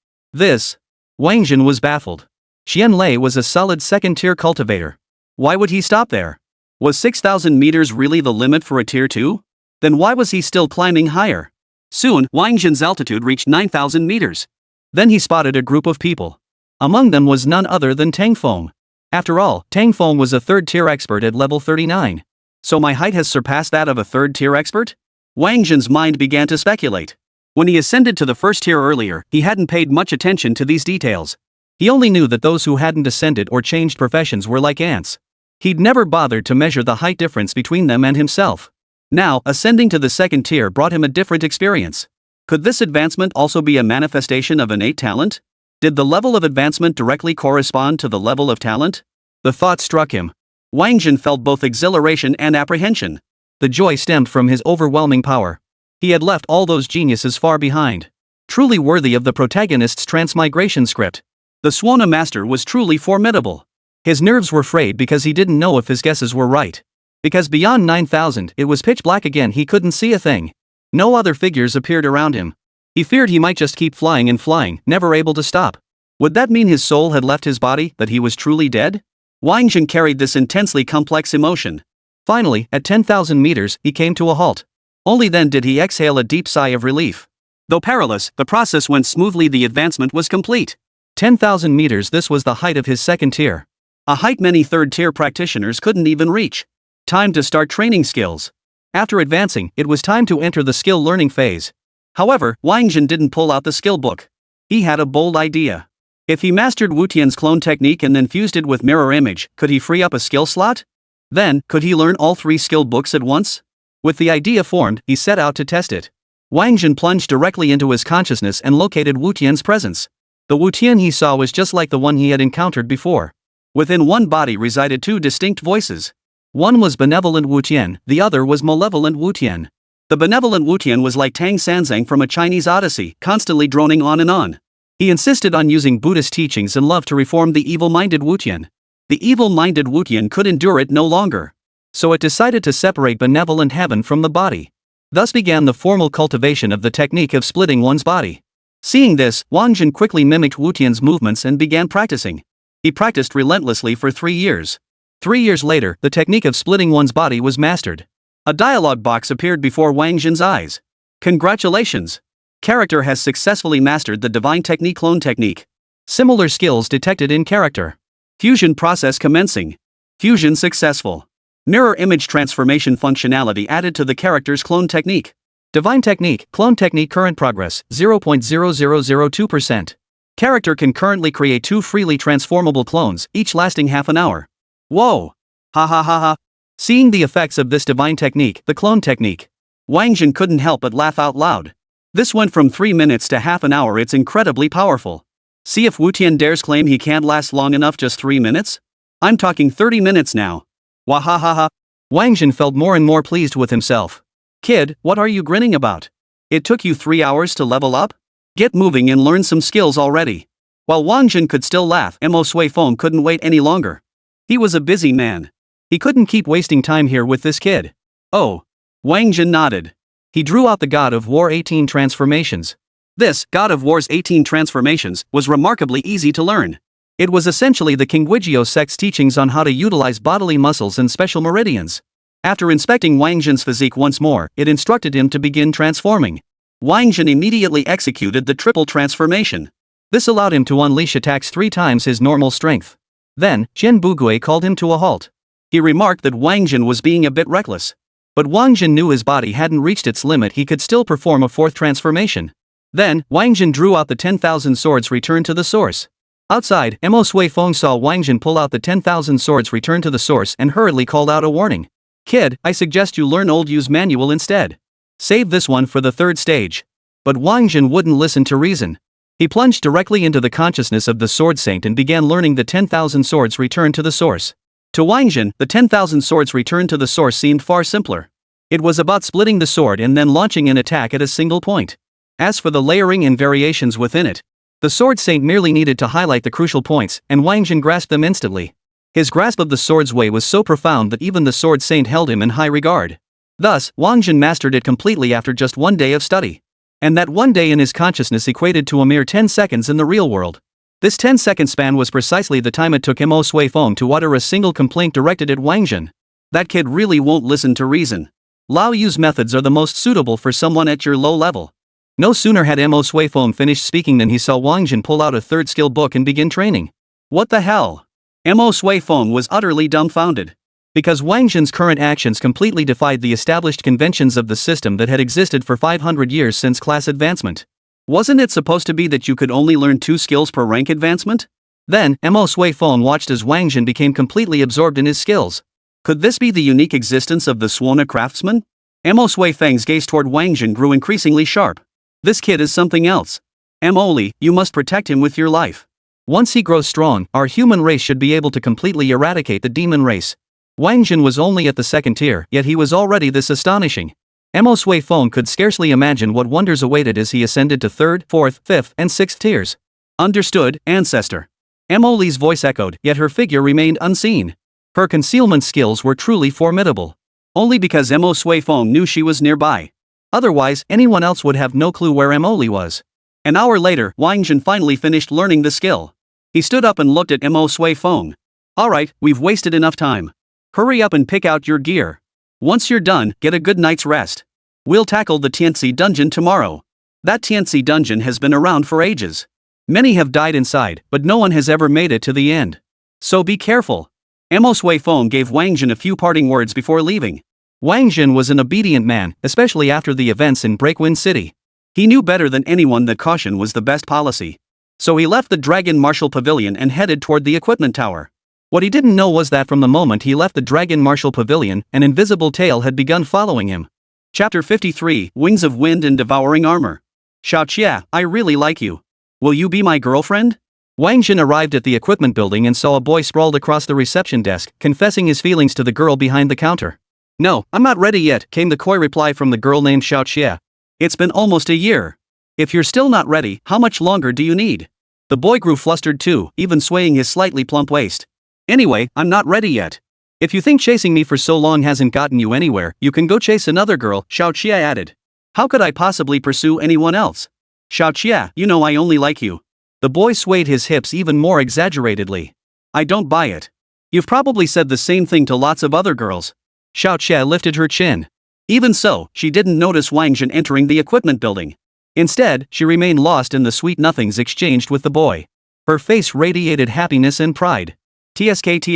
Wang Zhen was baffled. Qian Lei was a solid second-tier cultivator. Why would he stop there? Was 6,000 meters really the limit for a tier 2? Then why was he still climbing higher? Soon, Wang Zhen's altitude reached 9,000 meters. Then he spotted a group of people. Among them was none other than Tang Feng. After all, Tang Feng was a third-tier expert at level 39. So my height has surpassed that of a third-tier expert? Wang Zhen's mind began to speculate. When he ascended to the first tier earlier, he hadn't paid much attention to these details. He only knew that those who hadn't ascended or changed professions were like ants. He'd never bothered to measure the height difference between them and himself. Now, ascending to the second tier brought him a different experience. Could this advancement also be a manifestation of innate talent? Did the level of advancement directly correspond to the level of talent? The thought struck him. Wang Zhen felt both exhilaration and apprehension. The joy stemmed from his overwhelming power. He had left all those geniuses far behind. Truly worthy of the protagonist's transmigration script. The Suona master was truly formidable. His nerves were frayed because he didn't know if his guesses were right. Because beyond 9,000 it was pitch black again, he couldn't see a thing. No other figures appeared around him. He feared he might just keep flying and flying, never able to stop. Would that mean his soul had left his body, that he was truly dead? Wang Zhen carried this intensely complex emotion. Finally, at 10,000 meters, he came to a halt. Only then did he exhale a deep sigh of relief. Though perilous, the process went smoothly, the advancement was complete. 10,000 meters, this was the height of his second tier. A height many third-tier practitioners couldn't even reach. Time to start training skills. After advancing, it was time to enter the skill learning phase. However, Wang Zhen didn't pull out the skill book. He had a bold idea. If he mastered Wu Tian's clone technique and then fused it with mirror image, could he free up a skill slot? Then, could he learn all 3 skill books at once? With the idea formed, he set out to test it. Wang Zhen plunged directly into his consciousness and located Wu Tian's presence. The Wu Tian he saw was just like the one he had encountered before. Within one body resided 2 distinct voices. One was benevolent Wu Tian, the other was malevolent Wu Tian. The benevolent Wu Tian was like Tang Sanzang from a Chinese odyssey, constantly droning on and on. He insisted on using Buddhist teachings and loved to reform the evil-minded Wu Tian. The evil-minded Wu Tian could endure it no longer. So it decided to separate benevolent heaven from the body. Thus began the formal cultivation of the technique of splitting one's body. Seeing this, Wang Zhen quickly mimicked Wu Tian's movements and began practicing. He practiced relentlessly for 3 years. 3 years later, the technique of splitting one's body was mastered. A dialogue box appeared before Wang Zhen's eyes. Congratulations! Character has successfully mastered the divine technique clone technique. Similar skills detected in character. Fusion process commencing. Fusion successful. Mirror image transformation functionality added to the character's clone technique. Divine technique, clone technique current progress, 0.0002%. Character can currently create 2 freely transformable clones, each lasting half an hour. Whoa! Ha ha ha ha! Seeing the effects of this divine technique, the clone technique, Wang Zhen couldn't help but laugh out loud. This went from 3 minutes to half an hour, it's incredibly powerful. See if Wu Tian dares claim he can't last long enough, just 3 minutes? I'm talking 30 minutes now. Wahahaha. Wang Zhen felt more and more pleased with himself. Kid, what are you grinning about? It took you 3 hours to level up? Get moving and learn some skills already. While Wang Zhen could still laugh, Mo Sui Feng couldn't wait any longer. He was a busy man. He couldn't keep wasting time here with this kid. Oh. Wang Zhen nodded. He drew out the God of War 18 transformations. This, God of War's 18 transformations, was remarkably easy to learn. It was essentially the Qinguigio sect's teachings on how to utilize bodily muscles and special meridians. After inspecting Wang Zhen's physique once more, it instructed him to begin transforming. Wang Zhen immediately executed the triple transformation. This allowed him to unleash attacks 3 times his normal strength. Then, Zhen Bugui called him to a halt. He remarked that Wang Zhen was being a bit reckless. But Wang Zhen knew his body hadn't reached its limit, he could still perform a 4th transformation. Then, Wang Zhen drew out the 10,000 swords returned to the source. Outside, Mo Sui Feng saw Wang Zhen pull out the 10,000 swords returned to the source and hurriedly called out a warning. Kid, I suggest you learn old use manual instead. Save this one for the 3rd stage. But Wang Zhen wouldn't listen to reason. He plunged directly into the consciousness of the Sword Saint and began learning the 10,000 swords returned to the source. To Wang Zhen, the 10,000 swords returned to the source seemed far simpler. It was about splitting the sword and then launching an attack at a single point. As for the layering and variations within it, the Sword Saint merely needed to highlight the crucial points, and Wang Zhen grasped them instantly. His grasp of the sword's way was so profound that even the Sword Saint held him in high regard. Thus, Wáng Zhen mastered it completely after just 1 day of study. And that 1 day in his consciousness equated to a mere 10 seconds in the real world. This 10-second span was precisely the time it took Mo Sui Feng to utter a single complaint directed at Wáng Zhen. That kid really won't listen to reason. Lao Yu's methods are the most suitable for someone at your low level. No sooner had Mo Sui Feng finished speaking than he saw Wáng Zhen pull out a third skill book and begin training. What the hell? Mo Sui Feng was utterly dumbfounded. Because Wáng Zhen's current actions completely defied the established conventions of the system that had existed for 500 years since class advancement. Wasn't it supposed to be that you could only learn 2 skills per rank advancement? Then, Mo Sui Feng watched as Wáng Zhen became completely absorbed in his skills. Could this be the unique existence of the Suona Craftsman? Mo Sui Feng's gaze toward Wáng Zhen grew increasingly sharp. This kid is something else. Oli, you must protect him with your life. Once he grows strong, our human race should be able to completely eradicate the demon race. Wáng Zhen was only at the 2nd tier, yet he was already this astonishing. Mo Sui Feng could scarcely imagine what wonders awaited as he ascended to 3rd, 4th, 5th, and 6th tiers. Understood, ancestor. Oli's voice echoed, yet her figure remained unseen. Her concealment skills were truly formidable. Only because Mo Sui Feng knew she was nearby. Otherwise, anyone else would have no clue where Oli was. An hour later, Wáng Zhen finally finished learning the skill. He stood up and looked at Mo Sui Feng. Alright, we've wasted enough time. Hurry up and pick out your gear. Once you're done, get a good night's rest. We'll tackle the Tianxi dungeon tomorrow. That Tianxi dungeon has been around for ages. Many have died inside, but no one has ever made it to the end. So be careful. Mo Sui Feng gave Wáng Zhen a few parting words before leaving. Wáng Zhen was an obedient man, especially after the events in Breakwind City. He knew better than anyone that caution was the best policy. So he left the Dragon Martial Pavilion and headed toward the equipment tower. What he didn't know was that from the moment he left the Dragon Martial Pavilion, an invisible tail had begun following him. Chapter 53, Wings of Wind and Devouring Armor. Xiaoqia, I really like you. Will you be my girlfriend? Wáng Zhen arrived at the equipment building and saw a boy sprawled across the reception desk, confessing his feelings to the girl behind the counter. No, I'm not ready yet, came the coy reply from the girl named Xiaoqia. It's been almost a year. If you're still not ready, how much longer do you need? The boy grew flustered too, even swaying his slightly plump waist. Anyway, I'm not ready yet. If you think chasing me for so long hasn't gotten you anywhere, you can go chase another girl, Xiaoqia added. How could I possibly pursue anyone else? Xiaoqia, you know I only like you. The boy swayed his hips even more exaggeratedly. I don't buy it. You've probably said the same thing to lots of other girls. Xiaoqia lifted her chin. Even so, she didn't notice Wáng Zhen entering the equipment building. Instead, she remained lost in the sweet nothings exchanged with the boy. Her face radiated happiness and pride. TSK,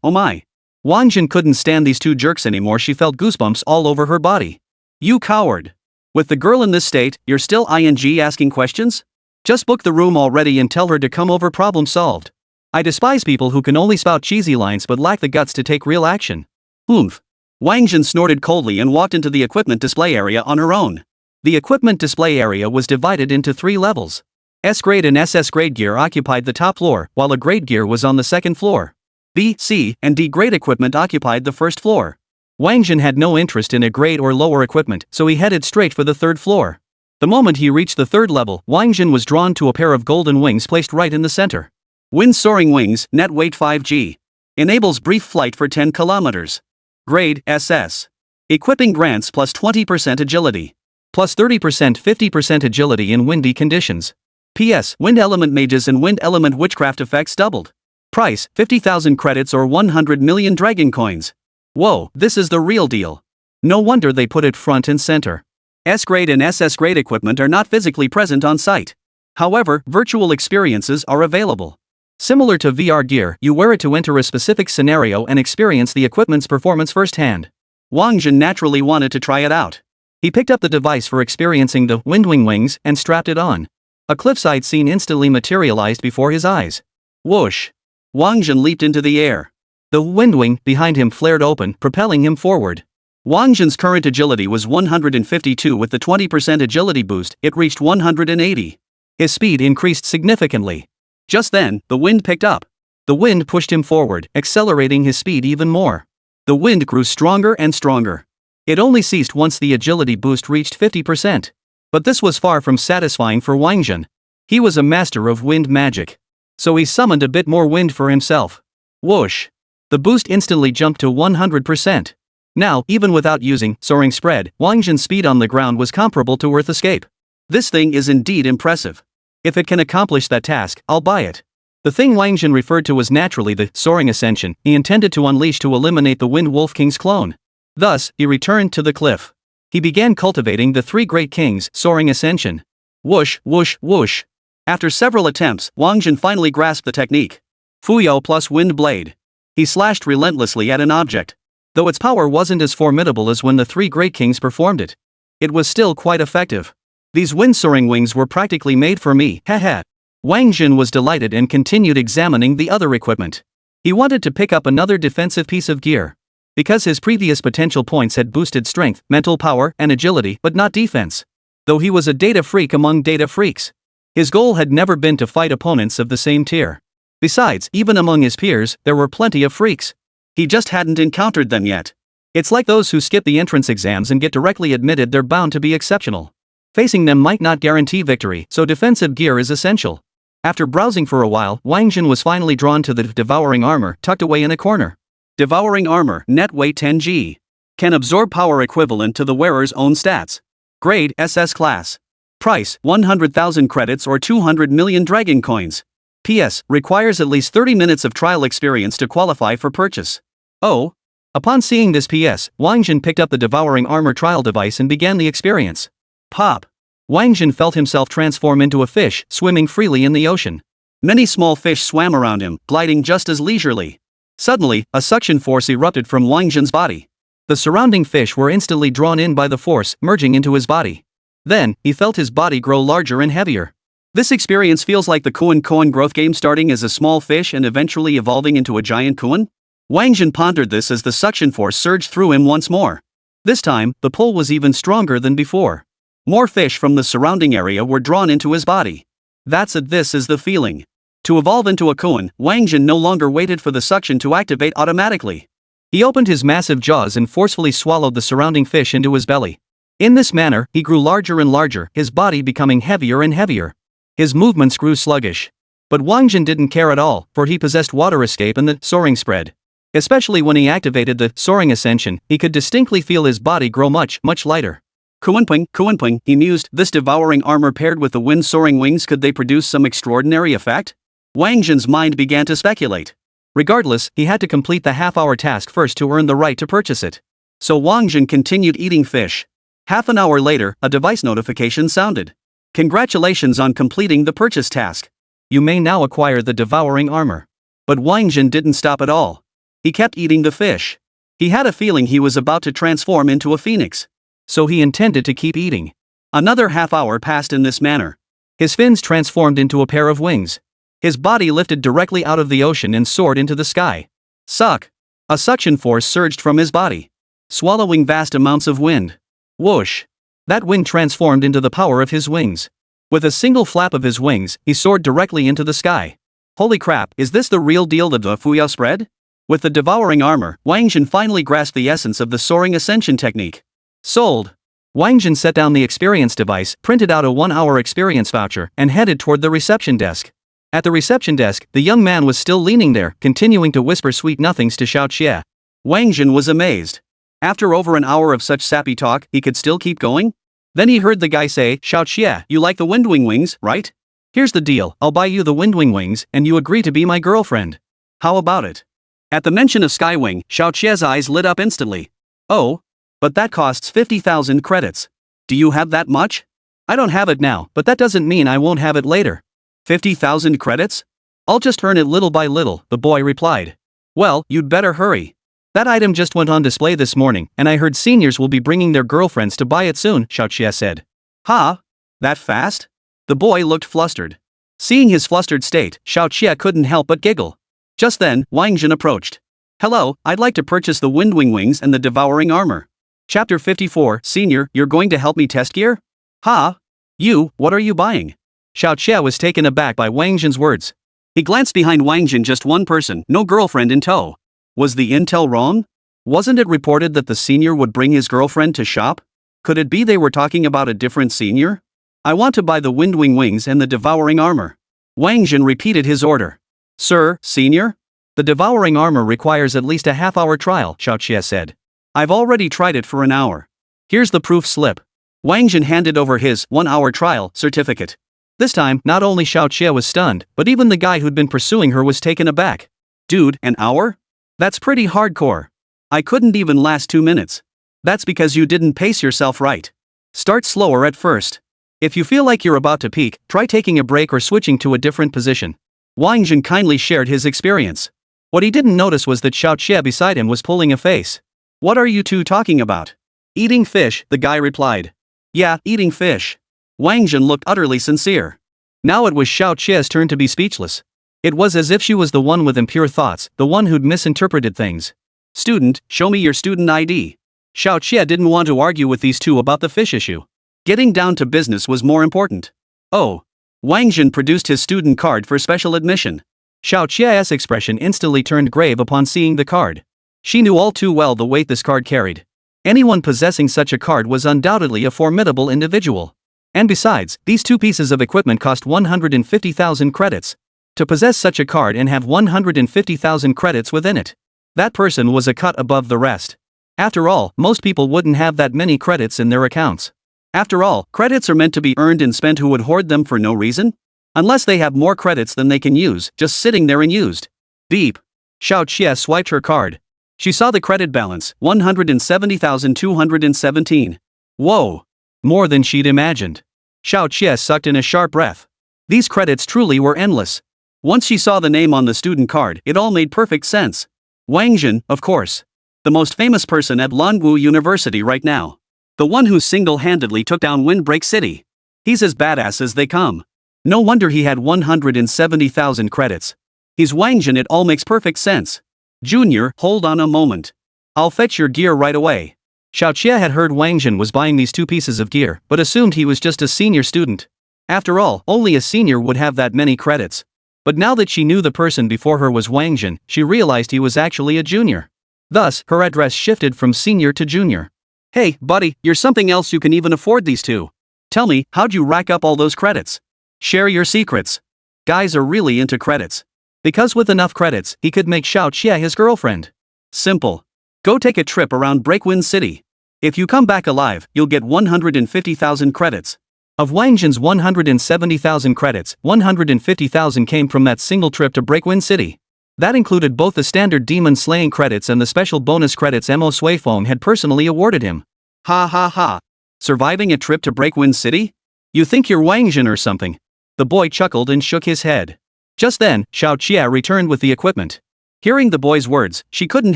oh my. Wáng Zhen couldn't stand these two jerks anymore. She felt goosebumps all over her body. You coward. With the girl in this state, you're still asking questions? Just book the room already and tell her to come over, problem solved. I despise people who can only spout cheesy lines but lack the guts to take real action. Oomph. Wáng Zhen snorted coldly and walked into the equipment display area on her own. The equipment display area was divided into 3 levels. S-grade and SS grade gear occupied the top floor, while a grade gear was on the 2nd floor. B, C, and D grade equipment occupied the 1st floor. Wáng Zhen had no interest in a grade or lower equipment, so he headed straight for the 3rd floor. The moment he reached the 3rd level, Wáng Zhen was drawn to a pair of golden wings placed right in the center. Wind soaring wings, net weight 5g. Enables brief flight for 10 kilometers. Grade, SS. Equipping grants plus 20% agility. Plus 30% 50% agility in windy conditions. PS, wind element mages and wind element witchcraft effects doubled. Price, 50,000 credits or 100 million dragon coins. Whoa, this is the real deal. No wonder they put it front and center. S-grade and SS grade equipment are not physically present on site. However, virtual experiences are available. Similar to VR gear, you wear it to enter a specific scenario and experience the equipment's performance firsthand. Wáng Zhen naturally wanted to try it out. He picked up the device for experiencing the windwing wings and strapped it on. A cliffside scene instantly materialized before his eyes. Whoosh! Wáng Zhen leaped into the air. The windwing behind him flared open, propelling him forward. Wáng Zhen's current agility was 152. With the 20% agility boost, it reached 180. His speed increased significantly. Just then, the wind picked up. The wind pushed him forward, accelerating his speed even more. The wind grew stronger and stronger. It only ceased once the agility boost reached 50%. But this was far from satisfying for Wáng Zhen. He was a master of wind magic. So he summoned a bit more wind for himself. Whoosh! The boost instantly jumped to 100%. Now, even without using soaring spread, Wáng Zhen's speed on the ground was comparable to Earth escape. This thing is indeed impressive. If it can accomplish that task, I'll buy it. The thing Wáng Zhen referred to was naturally the soaring ascension he intended to unleash to eliminate the Wind Wolf King's clone. Thus, he returned to the cliff. He began cultivating the three great kings' soaring ascension. Whoosh, whoosh, whoosh. After several attempts, Wáng Zhen finally grasped the technique. Fuyao plus Wind Blade. He slashed relentlessly at an object. Though its power wasn't as formidable as when the three great kings performed it, it was still quite effective. These wind-soaring wings were practically made for me, haha. Wáng Zhen was delighted and continued examining the other equipment. He wanted to pick up another defensive piece of gear. Because his previous potential points had boosted strength, mental power, and agility, but not defense. Though he was a data freak among data freaks, his goal had never been to fight opponents of the same tier. Besides, even among his peers, there were plenty of freaks. He just hadn't encountered them yet. It's like those who skip the entrance exams and get directly admitted. They're bound to be exceptional. Facing them might not guarantee victory, so defensive gear is essential. After browsing for a while, Wáng Zhen was finally drawn to the devouring armor tucked away in a corner. Devouring armor, net weight 10g. Can absorb power equivalent to the wearer's own stats. Grade, SS class. Price, 100,000 credits or 200 million dragon coins. PS, requires at least 30 minutes of trial experience to qualify for purchase. Oh. Upon seeing this PS, Wáng Zhen picked up the devouring armor trial device and began the experience. Pop. Wáng Zhen felt himself transform into a fish, swimming freely in the ocean. Many small fish swam around him, gliding just as leisurely. Suddenly, a suction force erupted from Wáng Zhen's body. The surrounding fish were instantly drawn in by the force, merging into his body. Then, he felt his body grow larger and heavier. This experience feels like the Koan growth game, starting as a small fish and eventually evolving into a giant Koan. Wáng Zhen pondered this as the suction force surged through him once more. This time, the pull was even stronger than before. More fish from the surrounding area were drawn into his body. This is the feeling. To evolve into a Koan, Wáng Zhen no longer waited for the suction to activate automatically. He opened his massive jaws and forcefully swallowed the surrounding fish into his belly. In this manner, he grew larger and larger, his body becoming heavier and heavier. His movements grew sluggish. But Wáng Zhen didn't care at all, for he possessed water escape and the soaring spread. Especially when he activated the soaring ascension, he could distinctly feel his body grow much lighter. Kuanping, he mused, this devouring armor paired with the wind-soaring wings, could they produce some extraordinary effect? Wáng Zhen's mind began to speculate. Regardless, he had to complete the half-hour task first to earn the right to purchase it. So Wáng Zhen continued eating fish. Half an hour later, a device notification sounded. Congratulations on completing the purchase task. You may now acquire the devouring armor. But Wáng Zhen didn't stop at all. He kept eating the fish. He had a feeling he was about to transform into a phoenix. So he intended to keep eating. Another half hour passed in this manner. His fins transformed into a pair of wings. His body lifted directly out of the ocean and soared into the sky. Suck! A suction force surged from his body, swallowing vast amounts of wind. Whoosh! That wind transformed into the power of his wings. With a single flap of his wings, he soared directly into the sky. Holy crap, is this the real deal, the Fuyao spread? With the devouring armor, Wáng Zhen finally grasped the essence of the soaring ascension technique. Sold! Wáng Zhen set down the experience device, printed out a 1-hour experience voucher, and headed toward the reception desk. At the reception desk, the young man was still leaning there, continuing to whisper sweet nothings to Xiao Xie. Wáng Zhen was amazed. After over an hour of such sappy talk, he could still keep going? Then he heard the guy say, Xiao Xie, you like the Windwing wings, right? Here's the deal, I'll buy you the Windwing wings, and you agree to be my girlfriend. How about it? At the mention of Skywing, Xiao Xie's eyes lit up instantly. Oh? But that costs 50,000 credits. Do you have that much? I don't have it now, but that doesn't mean I won't have it later. 50,000 credits? I'll just earn it little by little, the boy replied. Well, you'd better hurry. That item just went on display this morning, and I heard seniors will be bringing their girlfriends to buy it soon, Xiao Xie said. Huh? That fast? The boy looked flustered. Seeing his flustered state, Xiao Xie couldn't help but giggle. Just then, Wáng Zhen approached. Hello, I'd like to purchase the Windwing wings and the devouring armor. Chapter 54, Senior, you're going to help me test gear? Huh? You, what are you buying? Xiao Xie was taken aback by Wáng Zhen's words. He glanced behind Wáng Zhen, just one person, no girlfriend in tow. Was the intel wrong? Wasn't it reported that the senior would bring his girlfriend to shop? Could it be they were talking about a different senior? I want to buy the Windwing wings and the devouring armor. Wáng Zhen repeated his order. Sir, senior? The devouring armor requires at least a half-hour trial, Xiao Xie said. I've already tried it for an hour. Here's the proof slip. Wáng Zhen handed over his 1-hour trial certificate. This time, not only Xiaoqie was stunned, but even the guy who'd been pursuing her was taken aback. Dude, an hour? That's pretty hardcore. I couldn't even last 2 minutes. That's because you didn't pace yourself right. Start slower at first. If you feel like you're about to peak, try taking a break or switching to a different position. Wáng Zhen kindly shared his experience. What he didn't notice was that Xiaoqie beside him was pulling a face. What are you two talking about? Eating fish, the guy replied. Yeah, eating fish. Wáng Zhen looked utterly sincere. Now it was Xiaoqie's turn to be speechless. It was as if she was the one with impure thoughts, the one who'd misinterpreted things. Student, show me your student ID. Xiaoqie didn't want to argue with these two about the fish issue. Getting down to business was more important. Oh. Wáng Zhen produced his student card for special admission. Xiaoqie's expression instantly turned grave upon seeing the card. She knew all too well the weight this card carried. Anyone possessing such a card was undoubtedly a formidable individual. And besides, these two pieces of equipment cost 150,000 credits. To possess such a card and have 150,000 credits within it. That person was a cut above the rest. After all, most people wouldn't have that many credits in their accounts. After all, credits are meant to be earned and spent. Who would hoard them for no reason? Unless they have more credits than they can use, just sitting there unused. Beep. Xiaoqie swiped her card. She saw the credit balance, 170,217. Whoa. More than she'd imagined. Xiaoqie sucked in a sharp breath. These credits truly were endless. Once she saw the name on the student card, it all made perfect sense. Wáng Zhen, of course. The most famous person at Lanwu University right now. The one who single-handedly took down Windbreak City. He's as badass as they come. No wonder he had 170,000 credits. He's Wáng Zhen, it all makes perfect sense. Junior, hold on a moment. I'll fetch your gear right away. Xiaoqie had heard Wáng Zhen was buying these two pieces of gear, but assumed he was just a senior student. After all, only a senior would have that many credits. But now that she knew the person before her was Wáng Zhen, she realized he was actually a junior. Thus, her address shifted from senior to junior. Hey, buddy, you're something else. You can even afford these two. Tell me, how'd you rack up all those credits? Share your secrets. Guys are really into credits. Because with enough credits, he could make Xiaoqie his girlfriend. Simple. Go take a trip around Breakwind City. If you come back alive, you'll get 150,000 credits. Of Wáng Zhen's 170,000 credits, 150,000 came from that single trip to Breakwind City. That included both the standard demon slaying credits and the special bonus credits Mo Suifeng had personally awarded him. Ha ha ha. Surviving a trip to Breakwind City? You think you're Wáng Zhen or something? The boy chuckled and shook his head. Just then, Xiaoqie returned with the equipment. Hearing the boy's words, she couldn't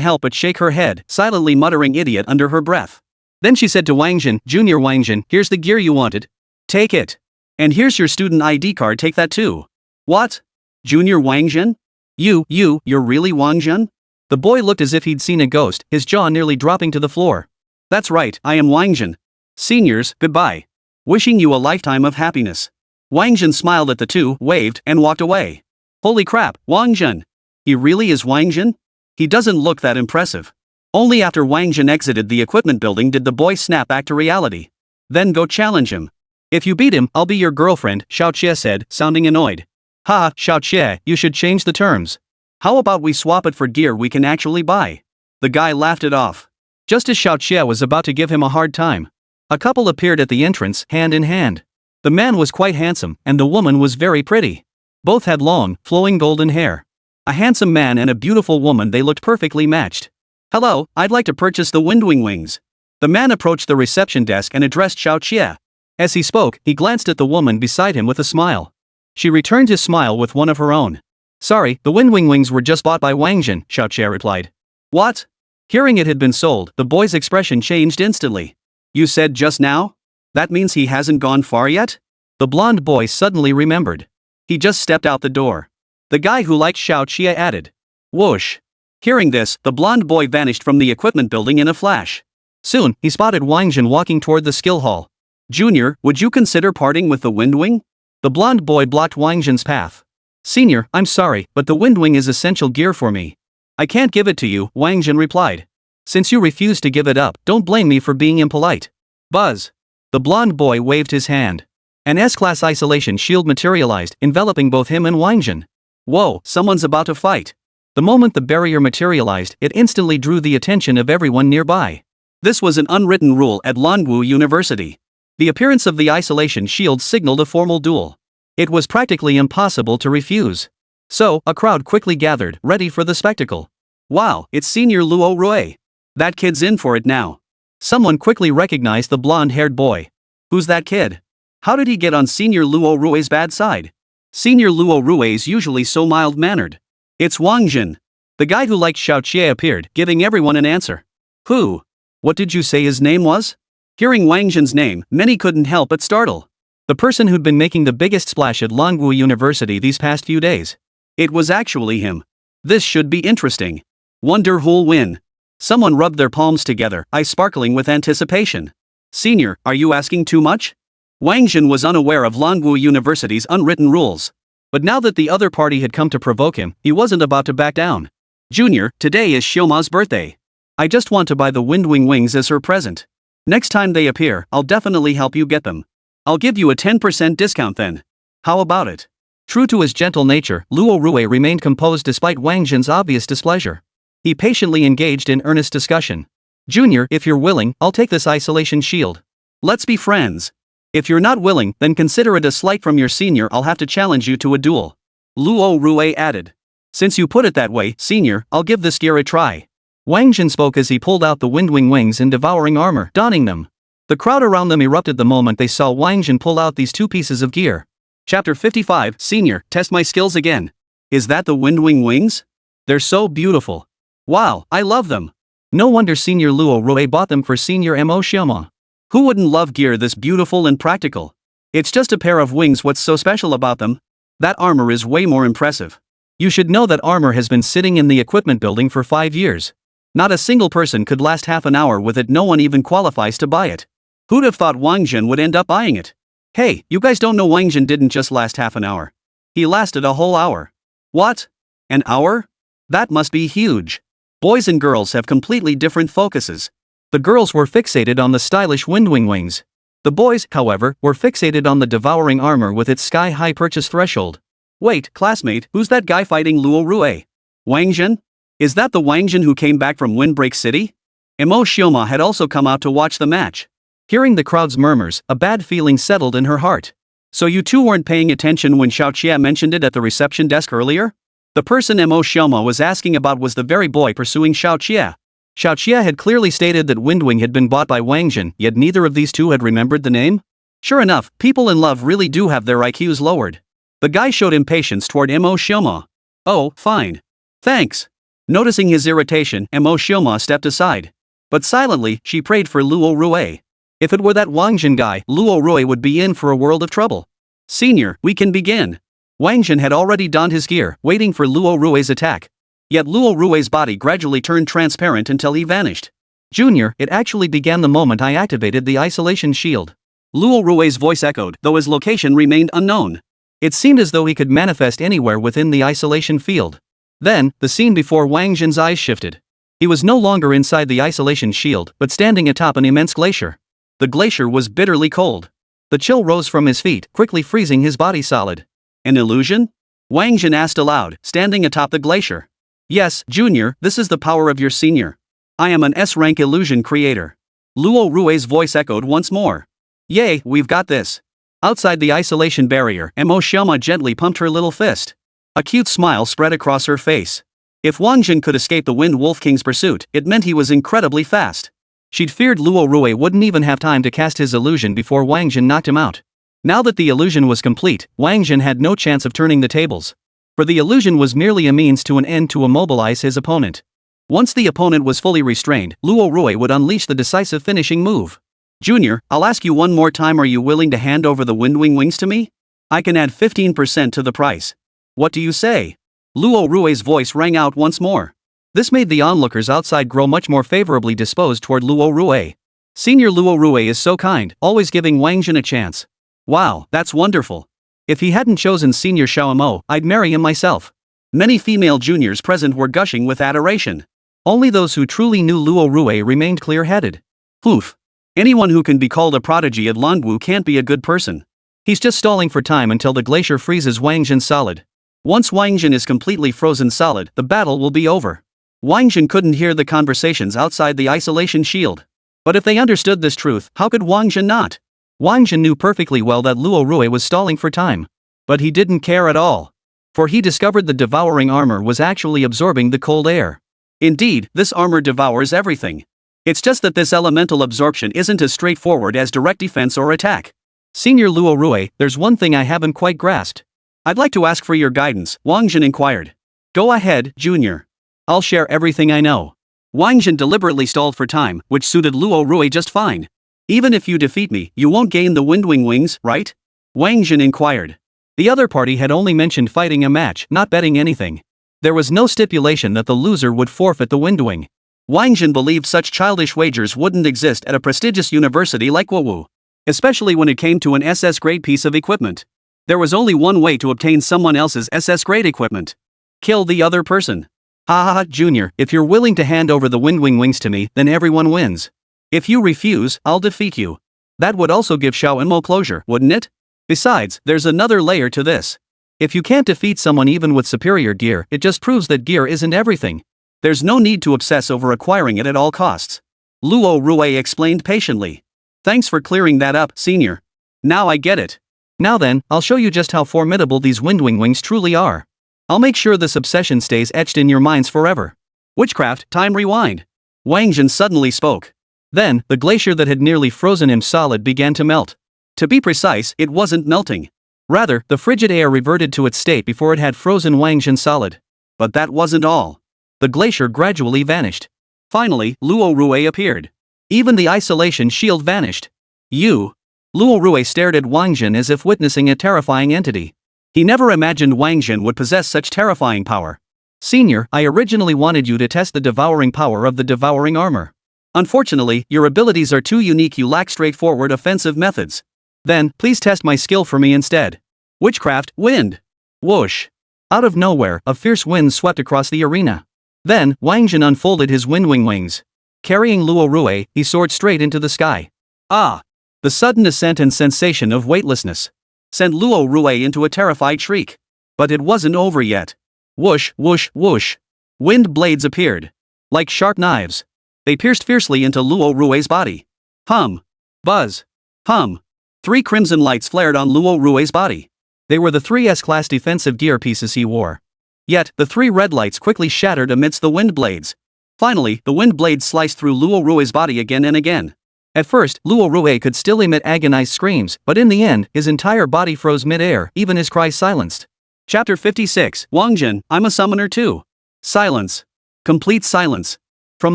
help but shake her head, silently muttering idiot under her breath. Then she said to Wáng Zhen, Junior Wáng Zhen, here's the gear you wanted. Take it. And here's your student ID card, take that too. What? Junior Wáng Zhen? You're really Wáng Zhen? The boy looked as if he'd seen a ghost, his jaw nearly dropping to the floor. That's right, I am Wáng Zhen. Seniors, goodbye. Wishing you a lifetime of happiness. Wáng Zhen smiled at the two, waved, and walked away. Holy crap, Wáng Zhen. He really is Wáng Zhen? He doesn't look that impressive. Only after Wáng Zhen exited the equipment building did the boy snap back to reality. Then go challenge him. If you beat him, I'll be your girlfriend, Xiaoqie said, sounding annoyed. Ha, Xiaoqie, you should change the terms. How about we swap it for gear we can actually buy? The guy laughed it off. Just as Xiaoqie was about to give him a hard time, a couple appeared at the entrance, hand in hand. The man was quite handsome, and the woman was very pretty. Both had long, flowing golden hair. A handsome man and a beautiful woman, they looked perfectly matched. Hello, I'd like to purchase the Windwing wings. The man approached the reception desk and addressed Xiaoqie. As he spoke, he glanced at the woman beside him with a smile. She returned his smile with one of her own. Sorry, the Windwing wings were just bought by Wáng Zhen, Xiaoqie replied. What? Hearing it had been sold, the boy's expression changed instantly. You said just now? That means he hasn't gone far yet? The blonde boy suddenly remembered. He just stepped out the door. The guy who liked Xiaoqie added. Whoosh. Hearing this, the blonde boy vanished from the equipment building in a flash. Soon, he spotted Wáng Zhen walking toward the skill hall. Junior, would you consider parting with the Windwing? The blonde boy blocked Wáng Zhen's path. Senior, I'm sorry, but the Windwing is essential gear for me. I can't give it to you, Wáng Zhen replied. Since you refuse to give it up, don't blame me for being impolite. Buzz. The blonde boy waved his hand. An S-class isolation shield materialized, enveloping both him and Wáng Zhen. Whoa, someone's about to fight. The moment the barrier materialized, it instantly drew the attention of everyone nearby. This was an unwritten rule at Longwu University. The appearance of the isolation shield signaled a formal duel. It was practically impossible to refuse. So, a crowd quickly gathered, ready for the spectacle. Wow, it's Senior Luo Rui. That kid's in for it now. Someone quickly recognized the blonde-haired boy. Who's that kid? How did he get on Senior Luo Rui's bad side? Senior Luo Rui's usually so mild-mannered. It's Wáng Zhen. The guy who liked Xiao Qie appeared, giving everyone an answer. Who? What did you say his name was? Hearing Wáng Zhen's name, many couldn't help but startle. The person who'd been making the biggest splash at Longwu University these past few days. It was actually him. This should be interesting. Wonder who'll win. Someone rubbed their palms together, eyes sparkling with anticipation. Senior, are you asking too much? Wáng Zhen was unaware of Longwu University's unwritten rules. But now that the other party had come to provoke him, he wasn't about to back down. Junior, today is Shioma's birthday. I just want to buy the Windwing wings as her present. Next time they appear, I'll definitely help you get them. I'll give you a 10% discount then. How about it? True to his gentle nature, Luo Rui remained composed despite Wáng Zhen's obvious displeasure. He patiently engaged in earnest discussion. Junior, if you're willing, I'll take this isolation shield. Let's be friends. If you're not willing, then consider it a slight from your senior. I'll have to challenge you to a duel. Luo Rui added. Since you put it that way, senior, I'll give this gear a try. Wáng Zhen spoke as he pulled out the Windwing wings in devouring armor, donning them. The crowd around them erupted the moment they saw Wáng Zhen pull out these two pieces of gear. Chapter 55, Senior, test my skills again. Is that the Windwing wings? They're so beautiful. Wow, I love them. No wonder Senior Luo Rui bought them for Senior Mo Xiaoma. Who wouldn't love gear this beautiful and practical? It's just a pair of wings. What's so special about them? That armor is way more impressive. You should know that armor has been sitting in the equipment building for 5 years. Not a single person could last half an hour with it. No one even qualifies to buy it. Who'd have thought Wáng Zhen would end up buying it? Hey, you guys don't know Wáng Zhen didn't just last half an hour. He lasted a whole hour. What? An hour? That must be huge. Boys and girls have completely different focuses. The girls were fixated on the stylish Windwing wings. The boys, however, were fixated on the devouring armor with its sky-high purchase threshold. Wait, classmate, who's that guy fighting Luo Rui? Wáng Zhen? Is that the Wáng Zhen who came back from Windbreak City? Mo Xiaoma had also come out to watch the match. Hearing the crowd's murmurs, a bad feeling settled in her heart. So you two weren't paying attention when Xiao Qie mentioned it at the reception desk earlier? The person Mo Xiaoma was asking about was the very boy pursuing Xiao Qie. Xiao Qie had clearly stated that Windwing had been bought by Wáng Zhen, yet neither of these two had remembered the name? Sure enough, people in love really do have their IQs lowered. The guy showed impatience toward Mo Xiaoma. Oh, fine. Thanks. Noticing his irritation, Mo Xiaoma stepped aside. But silently, she prayed for Luo Rui. If it were that Wáng Zhen guy, Luo Rui would be in for a world of trouble. Senior, we can begin. Wáng Zhen had already donned his gear, waiting for Luo Rui's attack. Yet Luo Rui's body gradually turned transparent until he vanished. Junior, it actually began the moment I activated the isolation shield. Luo Rui's voice echoed, though his location remained unknown. It seemed as though he could manifest anywhere within the isolation field. Then, the scene before Wáng Zhen's eyes shifted. He was no longer inside the isolation shield, but standing atop an immense glacier. The glacier was bitterly cold. The chill rose from his feet, quickly freezing his body solid. An illusion? Wáng Zhen asked aloud, standing atop the glacier. Yes, Junior, this is the power of your senior. I am an S-rank illusion creator. Luo Rui's voice echoed once more. Yay, we've got this. Outside the isolation barrier, Mo Xiaoma gently pumped her little fist. A cute smile spread across her face. If Wáng Zhen could escape the Wind Wolf King's pursuit, it meant he was incredibly fast. She'd feared Luo Rui wouldn't even have time to cast his illusion before Wáng Zhen knocked him out. Now that the illusion was complete, Wáng Zhen had no chance of turning the tables. For the illusion was merely a means to an end to immobilize his opponent. Once the opponent was fully restrained, Luo Rui would unleash the decisive finishing move. Junior, I'll ask you one more time, are you willing to hand over the Windwing wings to me? I can add 15% to the price. What do you say? Luo Rui's voice rang out once more. This made the onlookers outside grow much more favorably disposed toward Luo Rui. Senior Luo Rui is so kind, always giving Wáng Zhen a chance. Wow, that's wonderful. If he hadn't chosen Senior Xiaomo, I'd marry him myself. Many female juniors present were gushing with adoration. Only those who truly knew Luo Rui remained clear-headed. Oof. Anyone who can be called a prodigy at Longwu can't be a good person. He's just stalling for time until the glacier freezes Wáng Zhen solid. Once Wáng Zhen is completely frozen solid, the battle will be over. Wáng Zhen couldn't hear the conversations outside the isolation shield. But if they understood this truth, how could Wáng Zhen not? Wáng Zhen knew perfectly well that Luo Rui was stalling for time. But he didn't care at all. For he discovered the devouring armor was actually absorbing the cold air. Indeed, this armor devours everything. It's just that this elemental absorption isn't as straightforward as direct defense or attack. Senior Luo Rui, there's one thing I haven't quite grasped. I'd like to ask for your guidance, Wáng Zhen inquired. Go ahead, Junior. I'll share everything I know. Wáng Zhen deliberately stalled for time, which suited Luo Rui just fine. Even if you defeat me, you won't gain the Windwing wings, right? Wáng Zhen inquired. The other party had only mentioned fighting a match, not betting anything. There was no stipulation that the loser would forfeit the Windwing. Wáng Zhen believed such childish wagers wouldn't exist at a prestigious university like Wuwu. Especially when it came to an SS grade piece of equipment. There was only one way to obtain someone else's SS grade equipment. Kill the other person. Ha, Junior, if you're willing to hand over the Windwing wings to me, then everyone wins. If you refuse, I'll defeat you. That would also give Xiao Enmo closure, wouldn't it? Besides, there's another layer to this. If you can't defeat someone even with superior gear, it just proves that gear isn't everything. There's no need to obsess over acquiring it at all costs. Luo Rui explained patiently. Thanks for clearing that up, Senior. Now I get it. Now then, I'll show you just how formidable these Windwing wings truly are. I'll make sure this obsession stays etched in your minds forever. Witchcraft, time rewind. Wáng Zhen suddenly spoke. Then, the glacier that had nearly frozen him solid began to melt. To be precise, it wasn't melting. Rather, the frigid air reverted to its state before it had frozen Wáng Zhen solid. But that wasn't all. The glacier gradually vanished. Finally, Luo Rui appeared. Even the isolation shield vanished. You. Luo Rui stared at Wáng Zhen as if witnessing a terrifying entity. He never imagined Wáng Zhen would possess such terrifying power. Senior, I originally wanted you to test the devouring power of the devouring armor. Unfortunately, your abilities are too unique, you lack straightforward offensive methods. Then, please test my skill for me instead. Witchcraft, wind. Whoosh. Out of nowhere, a fierce wind swept across the arena. Then, Wáng Zhen unfolded his Windwing wings. Carrying Luo Rui, he soared straight into the sky. Ah! The sudden ascent and sensation of weightlessness sent Luo Rui into a terrified shriek. But it wasn't over yet. Whoosh, whoosh, whoosh. Wind blades appeared. Like sharp knives. They pierced fiercely into Luo Rui's body. Hum. Buzz. Hum. 3 crimson lights flared on Luo Rui's body. They were the 3 S-class defensive gear pieces he wore. Yet, the 3 red lights quickly shattered amidst the wind blades. Finally, the wind blades sliced through Luo Rui's body again and again. At first, Luo Rui could still emit agonized screams, but in the end, his entire body froze mid-air, even his cries silenced. Chapter 56, Wáng Zhen, I'm a summoner too. Silence. Complete silence. From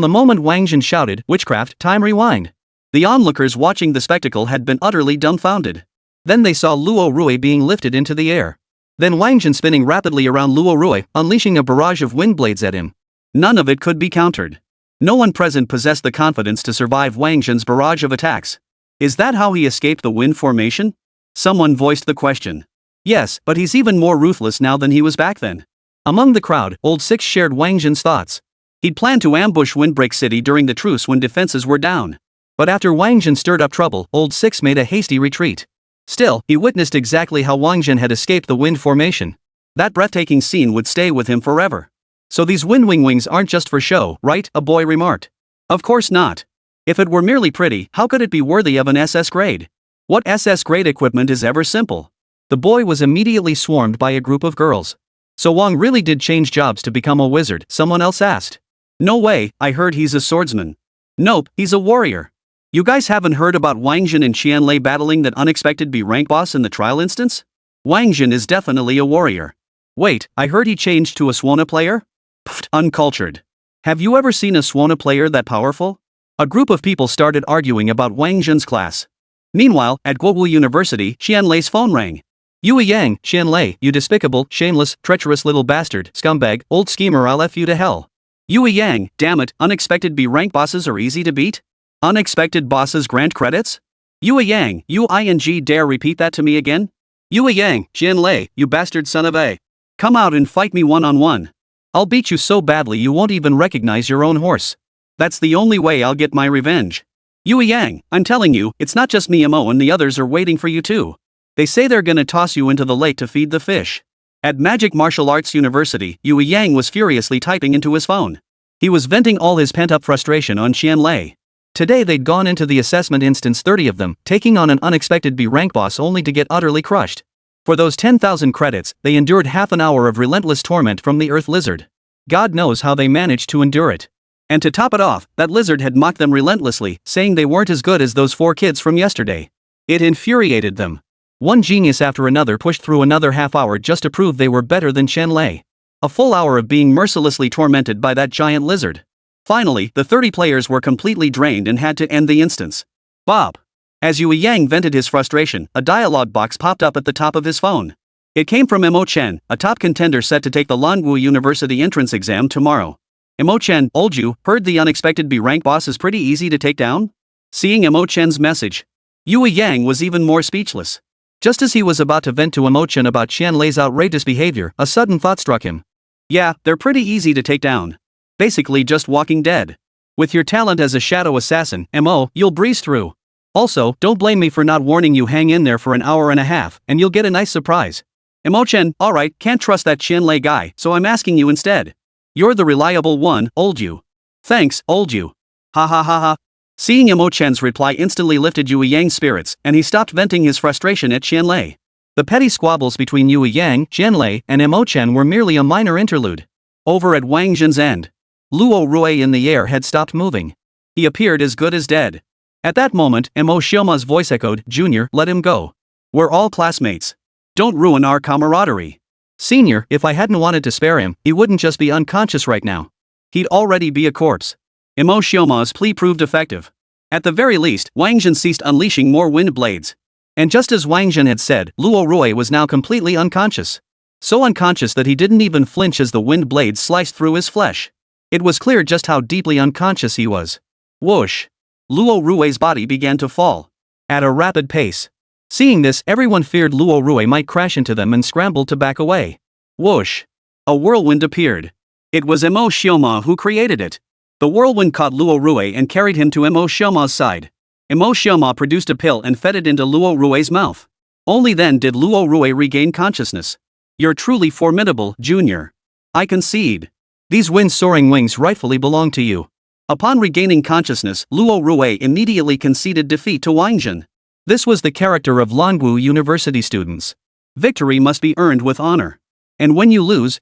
the moment Wáng Zhen shouted, Witchcraft, time rewind. The onlookers watching the spectacle had been utterly dumbfounded. Then they saw Luo Rui being lifted into the air. Then Wáng Zhen spinning rapidly around Luo Rui, unleashing a barrage of wind blades at him. None of it could be countered. No one present possessed the confidence to survive Wáng Zhen's barrage of attacks. Is that how he escaped the wind formation? Someone voiced the question. Yes, but he's even more ruthless now than he was back then. Among the crowd, Old Six shared Wáng Zhen's thoughts. He'd planned to ambush Windbreak City during the truce when defenses were down. But after Wáng Zhen stirred up trouble, Old Six made a hasty retreat. Still, he witnessed exactly how Wáng Zhen had escaped the wind formation. That breathtaking scene would stay with him forever. So these Windwing wings aren't just for show, right? A boy remarked. Of course not. If it were merely pretty, how could it be worthy of an SS grade? What SS grade equipment is ever simple? The boy was immediately swarmed by a group of girls. So Wang really did change jobs to become a wizard, someone else asked. No way, I heard he's a swordsman. Nope, he's a warrior. You guys haven't heard about Wáng Zhen and Qianlei battling that unexpected B rank boss in the trial instance? Wáng Zhen is definitely a warrior. Wait, I heard he changed to a Suona player? Pfft, uncultured. Have you ever seen a Suona player that powerful? A group of people started arguing about Wáng Zhen's class. Meanwhile, at Guowu University, Qianlei's phone rang. Yue Yang, Qianlei, you despicable, shameless, treacherous little bastard, scumbag, old schemer, I'll F you to hell. Yue Yang, damn it, unexpected B rank bosses are easy to beat? Unexpected bosses grant credits? Yue Yang, you ing dare repeat that to me again? Yue Yang, Qianlei, you bastard son of a. Come out and fight me one-on-one. I'll beat you so badly you won't even recognize your own horse. That's the only way I'll get my revenge. Yue Yang, I'm telling you, it's not just me and the others are waiting for you too. They say they're gonna toss you into the lake to feed the fish. At Magic Martial Arts University, Yue Yang was furiously typing into his phone. He was venting all his pent-up frustration on Qianlei. Today they'd gone into the assessment instance 30 of them, taking on an unexpected B rank boss only to get utterly crushed. For those 10,000 credits, they endured half an hour of relentless torment from the Earth Lizard. God knows how they managed to endure it. And to top it off, that lizard had mocked them relentlessly, saying they weren't as good as those 4 kids from yesterday. It infuriated them. One genius after another pushed through another half hour just to prove they were better than Chen Lei. A full hour of being mercilessly tormented by that giant lizard. Finally, the 30 players were completely drained and had to end the instance. Bob. As Yue Yang vented his frustration, a dialogue box popped up at the top of his phone. It came from Mo Chen, a top contender set to take the Languo University entrance exam tomorrow. Mo Chen, old you, heard the unexpected B rank boss is pretty easy to take down? Seeing Mo Chen's message, Yue Yang was even more speechless. Just as he was about to vent to Mo Chen about Qian Lei's outrageous behavior, a sudden thought struck him. Yeah, they're pretty easy to take down. Basically just walking dead. With your talent as a shadow assassin, Mo, you'll breeze through. Also, don't blame me for not warning you. Hang in there for an hour and a half, and you'll get a nice surprise. Mo Chen, alright, can't trust that Qian Lei guy, so I'm asking you instead. You're the reliable one, old you. Thanks, old you. Ha ha ha ha. Seeing Mo Chen's reply instantly lifted Yue Yang's spirits, and he stopped venting his frustration at Qian Lei. The petty squabbles between Yue Yang, Qian Lei, and Mo Chen were merely a minor interlude. Over at Wáng Zhen's end, Luo Rui in the air had stopped moving. He appeared as good as dead. At that moment, Mo Xiaoma's voice echoed, Junior, let him go. We're all classmates. Don't ruin our camaraderie. Senior, if I hadn't wanted to spare him, he wouldn't just be unconscious right now. He'd already be a corpse. Mo Xiaoma's plea proved effective. At the very least, Wáng Zhen ceased unleashing more wind blades. And just as Wáng Zhen had said, Luo Rui was now completely unconscious. So unconscious that he didn't even flinch as the wind blades sliced through his flesh. It was clear just how deeply unconscious he was. Whoosh! Luo Rui's body began to fall. At a rapid pace. Seeing this, everyone feared Luo Rui might crash into them and scrambled to back away. Whoosh! A whirlwind appeared. It was Mo Xiaoma who created it. The whirlwind caught Luo Rui and carried him to Mo Xiaoma's side. Mo Xiaoma produced a pill and fed it into Luo Rui's mouth. Only then did Luo Rui regain consciousness. You're truly formidable, Junior. I concede. These wind-soaring wings rightfully belong to you. Upon regaining consciousness, Luo Rui immediately conceded defeat to Wáng Zhen. This was the character of Languo University students. Victory must be earned with honor. And when you lose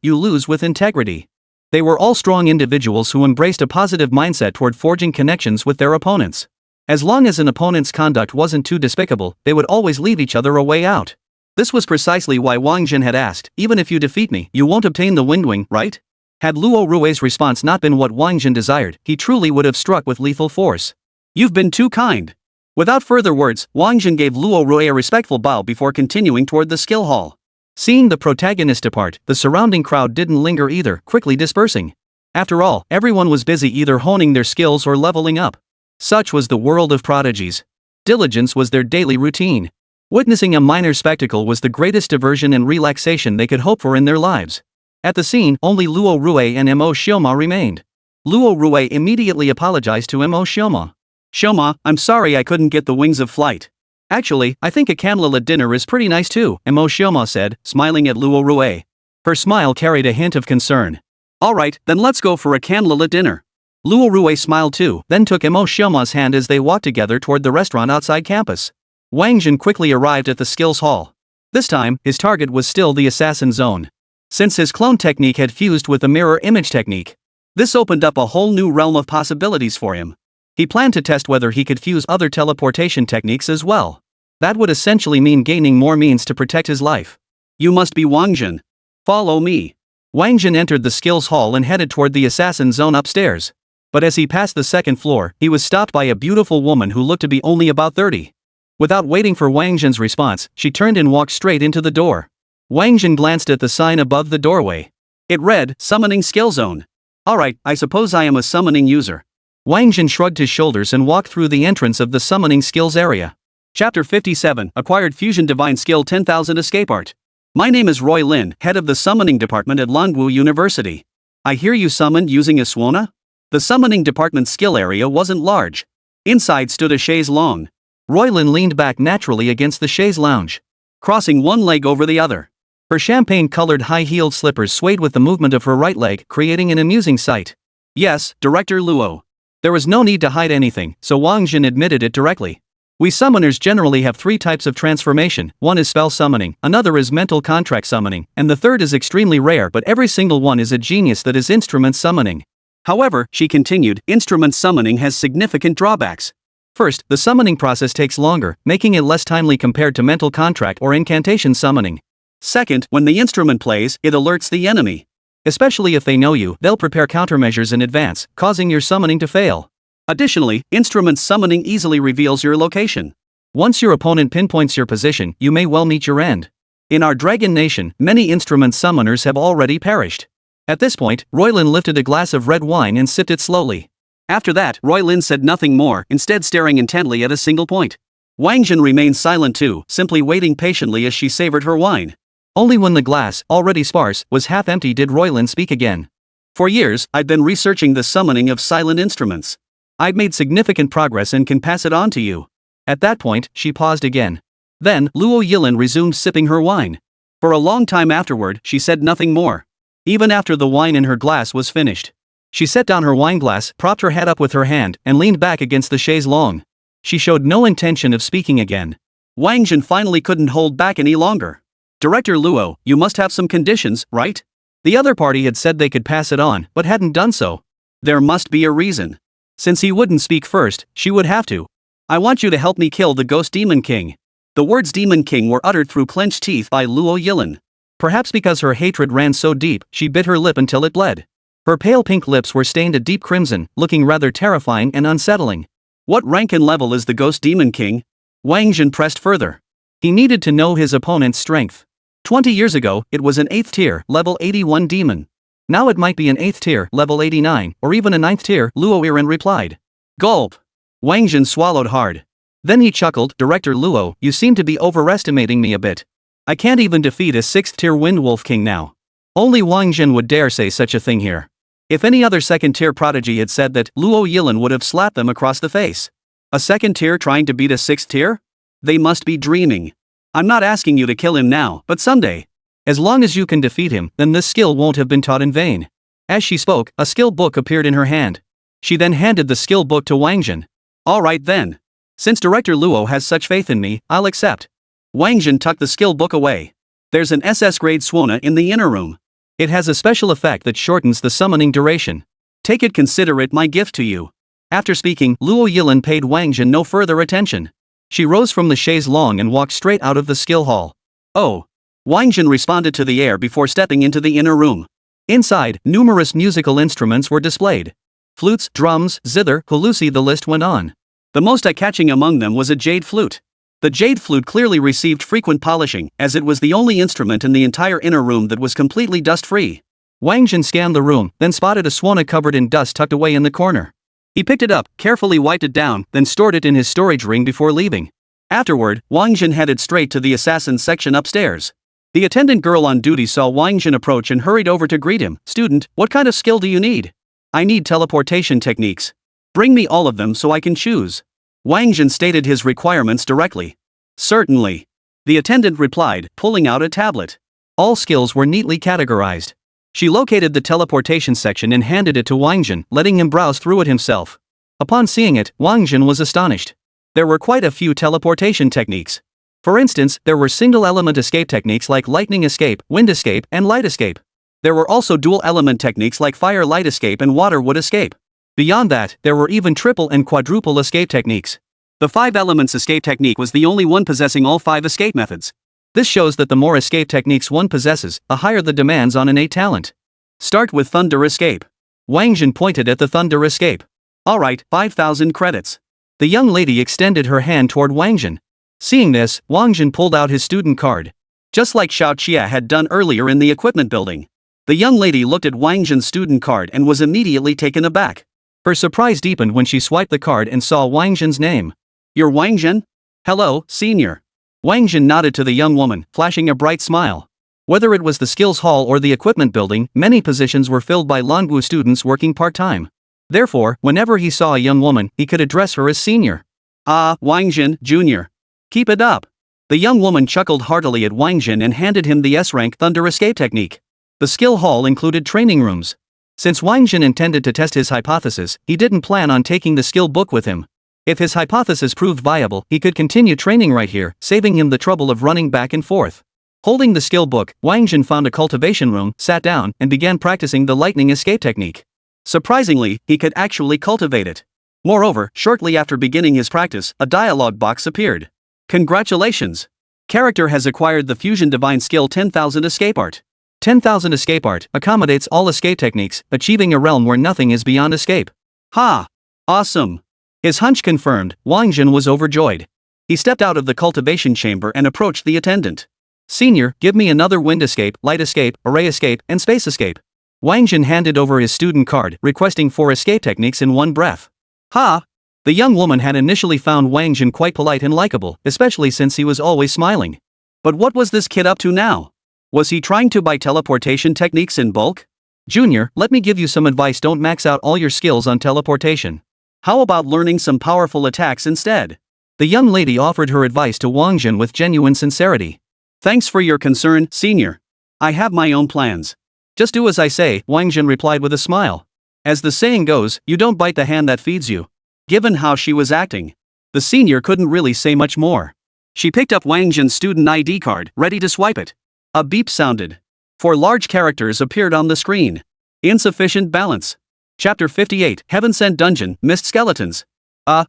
with integrity. They were all strong individuals who embraced a positive mindset toward forging connections with their opponents. As long as an opponent's conduct wasn't too despicable, they would always leave each other a way out. This was precisely why Wáng Zhen had asked, even if you defeat me, you won't obtain the Windwing, right? Had Luo Rui's response not been what Wáng Zhen desired, he truly would have struck with lethal force. You've been too kind. Without further words, Wáng Zhen gave Luo Rui a respectful bow before continuing toward the skill hall. Seeing the protagonist depart, the surrounding crowd didn't linger either, quickly dispersing. After all, everyone was busy either honing their skills or leveling up. Such was the world of prodigies. Diligence was their daily routine. Witnessing a minor spectacle was the greatest diversion and relaxation they could hope for in their lives. At the scene, only Luo Rui and Mo Xiaoma remained. Luo Rui immediately apologized to Mo Xiaoma. Xiaoma, I'm sorry I couldn't get the wings of flight. Actually, I think a candlelit dinner is pretty nice too, Mo Xiaoma said, smiling at Luo Rui. Her smile carried a hint of concern. Alright, then let's go for a candlelit dinner. Luo Rui smiled too, then took Mo Xiaoma's hand as they walked together toward the restaurant outside campus. Wáng Zhen quickly arrived at the skills hall. This time, his target was still the assassin zone. Since his clone technique had fused with the mirror image technique, this opened up a whole new realm of possibilities for him. He planned to test whether he could fuse other teleportation techniques as well. That would essentially mean gaining more means to protect his life. You must be Wáng Zhen. Follow me. Wáng Zhen entered the skills hall and headed toward the assassin zone upstairs. But as he passed the second floor, he was stopped by a beautiful woman who looked to be only about 30. Without waiting for Wáng Zhen's response, she turned and walked straight into the door. Wáng Zhen glanced at the sign above the doorway. It read, Summoning Skill Zone. Alright, I suppose I am a summoning user. Wáng Zhen shrugged his shoulders and walked through the entrance of the summoning skills area. Chapter 57, Acquired Fusion Divine Skill 10,000 Escape Art. My name is Roy Lin, head of the summoning department at Languo University. I hear you summoned using a Suona? The summoning department's skill area wasn't large. Inside stood a chaise longue. Roylin leaned back naturally against the chaise lounge, crossing one leg over the other. Her champagne-colored high-heeled slippers swayed with the movement of her right leg, creating an amusing sight. Yes, Director Luo. There was no need to hide anything, so Wáng Zhen admitted it directly. We summoners generally have 3 types of transformation, one is spell summoning, another is mental contract summoning, and the third is extremely rare, but every single one is a genius, that is instrument summoning. However, she continued, instrument summoning has significant drawbacks. First, the summoning process takes longer, making it less timely compared to mental contract or incantation summoning. Second, when the instrument plays, it alerts the enemy. Especially if they know you, they'll prepare countermeasures in advance, causing your summoning to fail. Additionally, instrument summoning easily reveals your location. Once your opponent pinpoints your position, you may well meet your end. In our Dragon Nation, many instrument summoners have already perished. At this point, Roylin lifted a glass of red wine and sipped it slowly. After that, Roylin said nothing more, instead staring intently at a single point. Wáng Zhen remained silent too, simply waiting patiently as she savored her wine. Only when the glass, already sparse, was half empty did Roylin speak again. For years, I'd been researching the summoning of silent instruments. I've made significant progress and can pass it on to you. At that point, she paused again. Then, Luo Yilin resumed sipping her wine. For a long time afterward, she said nothing more. Even after the wine in her glass was finished. She set down her wine glass, propped her head up with her hand, and leaned back against the chaise longue. She showed no intention of speaking again. Wáng Zhen finally couldn't hold back any longer. Director Luo, you must have some conditions, right? The other party had said they could pass it on, but hadn't done so. There must be a reason. Since he wouldn't speak first, she would have to. I want you to help me kill the ghost Demon King. The words Demon King were uttered through clenched teeth by Luo Yilin. Perhaps because her hatred ran so deep, she bit her lip until it bled. Her pale pink lips were stained a deep crimson, looking rather terrifying and unsettling. What rank and level is the ghost Demon King? Wáng Zhen pressed further. He needed to know his opponent's strength. 20 years ago, it was an 8th tier, level 81 demon. Now it might be an 8th tier, level 89, or even a 9th tier, Luo Yilin replied. Gulp. Wáng Zhen swallowed hard. Then he chuckled, Director Luo, you seem to be overestimating me a bit. I can't even defeat a 6th tier Wind Wolf King now. Only Wáng Zhen would dare say such a thing here. If any other 2nd tier prodigy had said that, Luo Yilin would have slapped them across the face. A 2nd tier trying to beat a 6th tier? They must be dreaming. I'm not asking you to kill him now, but someday. As long as you can defeat him, then this skill won't have been taught in vain. As she spoke, a skill book appeared in her hand. She then handed the skill book to Wáng Zhen. All right then. Since Director Luo has such faith in me, I'll accept. Wáng Zhen tucked the skill book away. There's an SS grade Suona in the inner room. It has a special effect that shortens the summoning duration. Take it, consider it my gift to you. After speaking, Luo Yilin paid Wáng Zhen no further attention. She rose from the chaise longue and walked straight out of the skill hall. Oh. Wáng Zhen responded to the air before stepping into the inner room. Inside, numerous musical instruments were displayed. Flutes, drums, zither, hulusi, the list went on. The most eye-catching among them was a jade flute. The jade flute clearly received frequent polishing, as it was the only instrument in the entire inner room that was completely dust-free. Wáng Zhen scanned the room, then spotted a Suona covered in dust tucked away in the corner. He picked it up, carefully wiped it down, then stored it in his storage ring before leaving. Afterward, Wáng Zhen headed straight to the assassin's section upstairs. The attendant girl on duty saw Wáng Zhen approach and hurried over to greet him. Student, what kind of skill do you need? I need teleportation techniques. Bring me all of them so I can choose. Wáng Zhen stated his requirements directly. Certainly. The attendant replied, pulling out a tablet. All skills were neatly categorized. She located the teleportation section and handed it to Wáng Zhen, letting him browse through it himself. Upon seeing it, Wáng Zhen was astonished. There were quite a few teleportation techniques. For instance, there were single-element escape techniques like lightning escape, wind escape, and light escape. There were also dual-element techniques like fire light escape and water wood escape. Beyond that, there were even triple and quadruple escape techniques. The 5 elements escape technique was the only one possessing all 5 escape methods. This shows that the more escape techniques one possesses, the higher the demands on innate talent. Start with thunder escape. Wáng Zhen pointed at the thunder escape. Alright, 5,000 credits. The young lady extended her hand toward Wáng Zhen. Seeing this, Wáng Zhen pulled out his student card. Just like Xiao Chia had done earlier in the equipment building. The young lady looked at Wáng Zhen's student card and was immediately taken aback. Her surprise deepened when she swiped the card and saw Wáng Zhen's name. You're Wáng Zhen? Hello, senior. Wáng Zhen nodded to the young woman, flashing a bright smile. Whether it was the skills hall or the equipment building, many positions were filled by Longu students working part-time. Therefore, whenever he saw a young woman, he could address her as senior. Ah, Wáng Zhen, Jr. Keep it up. The young woman chuckled heartily at Wáng Zhen and handed him the S-rank thunder escape technique. The skill hall included training rooms. Since Wáng Zhen intended to test his hypothesis, he didn't plan on taking the skill book with him. If his hypothesis proved viable, he could continue training right here, saving him the trouble of running back and forth. Holding the skill book, Wáng Zhen found a cultivation room, sat down, and began practicing the lightning escape technique. Surprisingly, he could actually cultivate it. Moreover, shortly after beginning his practice, a dialogue box appeared. Congratulations! Character has acquired the Fusion Divine Skill 10,000 Escape Art. 10,000 Escape Art accommodates all escape techniques, achieving a realm where nothing is beyond escape. Ha! Awesome! His hunch confirmed, Wáng Zhen was overjoyed. He stepped out of the cultivation chamber and approached the attendant. Senior, give me another wind escape, light escape, array escape, and space escape. Wáng Zhen handed over his student card, requesting 4 escape techniques in one breath. Ha! The young woman had initially found Wáng Zhen quite polite and likable, especially since he was always smiling. But what was this kid up to now? Was he trying to buy teleportation techniques in bulk? Junior, let me give you some advice: don't max out all your skills on teleportation. How about learning some powerful attacks instead? The young lady offered her advice to Wáng Zhen with genuine sincerity. Thanks for your concern, senior. I have my own plans. Just do as I say, Wáng Zhen replied with a smile. As the saying goes, you don't bite the hand that feeds you. Given how she was acting, the senior couldn't really say much more. She picked up Wáng Zhen's student ID card, ready to swipe it. A beep sounded. 4 large characters appeared on the screen. Insufficient balance. Chapter 58, Heaven Sent Dungeon, Missed Skeletons.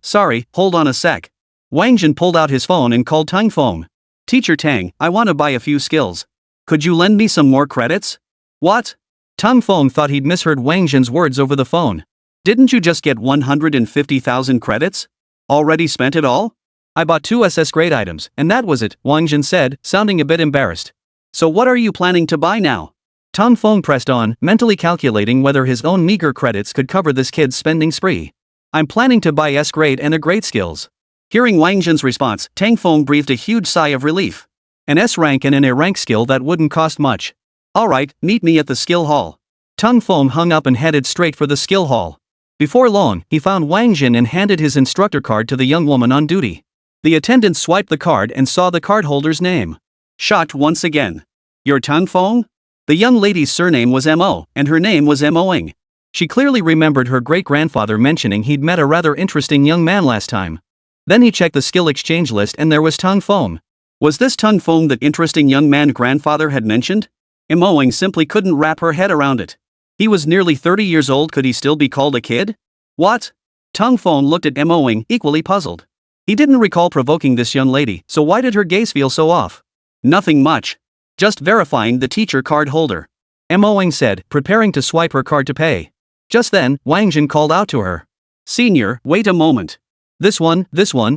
Sorry, hold on a sec. Wáng Zhen pulled out his phone and called Tang Feng. Teacher Tang, I want to buy a few skills. Could you lend me some more credits? What? Tang Feng thought he'd misheard Wáng Zhen's words over the phone. Didn't you just get 150,000 credits? Already spent it all? I bought 2 SS grade items, and that was it, Wáng Zhen said, sounding a bit embarrassed. So what are you planning to buy now? Tang Feng pressed on, mentally calculating whether his own meager credits could cover this kid's spending spree. I'm planning to buy S grade and A grade skills. Hearing Wáng Zhen's response, Tang Feng breathed a huge sigh of relief. An S rank and an A rank skill that wouldn't cost much. Alright, meet me at the skill hall. Tang Feng hung up and headed straight for the skill hall. Before long, he found Wáng Zhen and handed his instructor card to the young woman on duty. The attendant swiped the card and saw the cardholder's name. Shocked once again. You're Tang Feng? The young lady's surname was Mo, and her name was Moing. She clearly remembered her great-grandfather mentioning he'd met a rather interesting young man last time. Then he checked the skill exchange list and there was Tang Feng. Was this Tang Feng that interesting young man grandfather had mentioned? Moing simply couldn't wrap her head around it. He was nearly 30 years old, could he still be called a kid? What? Tang Feng looked at Moing, equally puzzled. He didn't recall provoking this young lady, so why did her gaze feel so off? Nothing much. Just verifying the teacher card holder. Moing said, preparing to swipe her card to pay. Just then, Wáng Zhen called out to her. Senior, wait a moment. This one,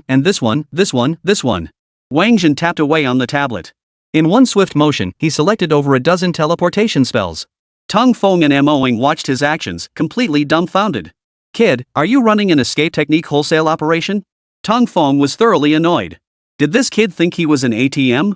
and this one. Wáng Zhen tapped away on the tablet. In one swift motion, he selected over a dozen teleportation spells. Tang Feng and Moing watched his actions, completely dumbfounded. Kid, are you running an escape technique wholesale operation? Tang Feng was thoroughly annoyed. Did this kid think he was an ATM?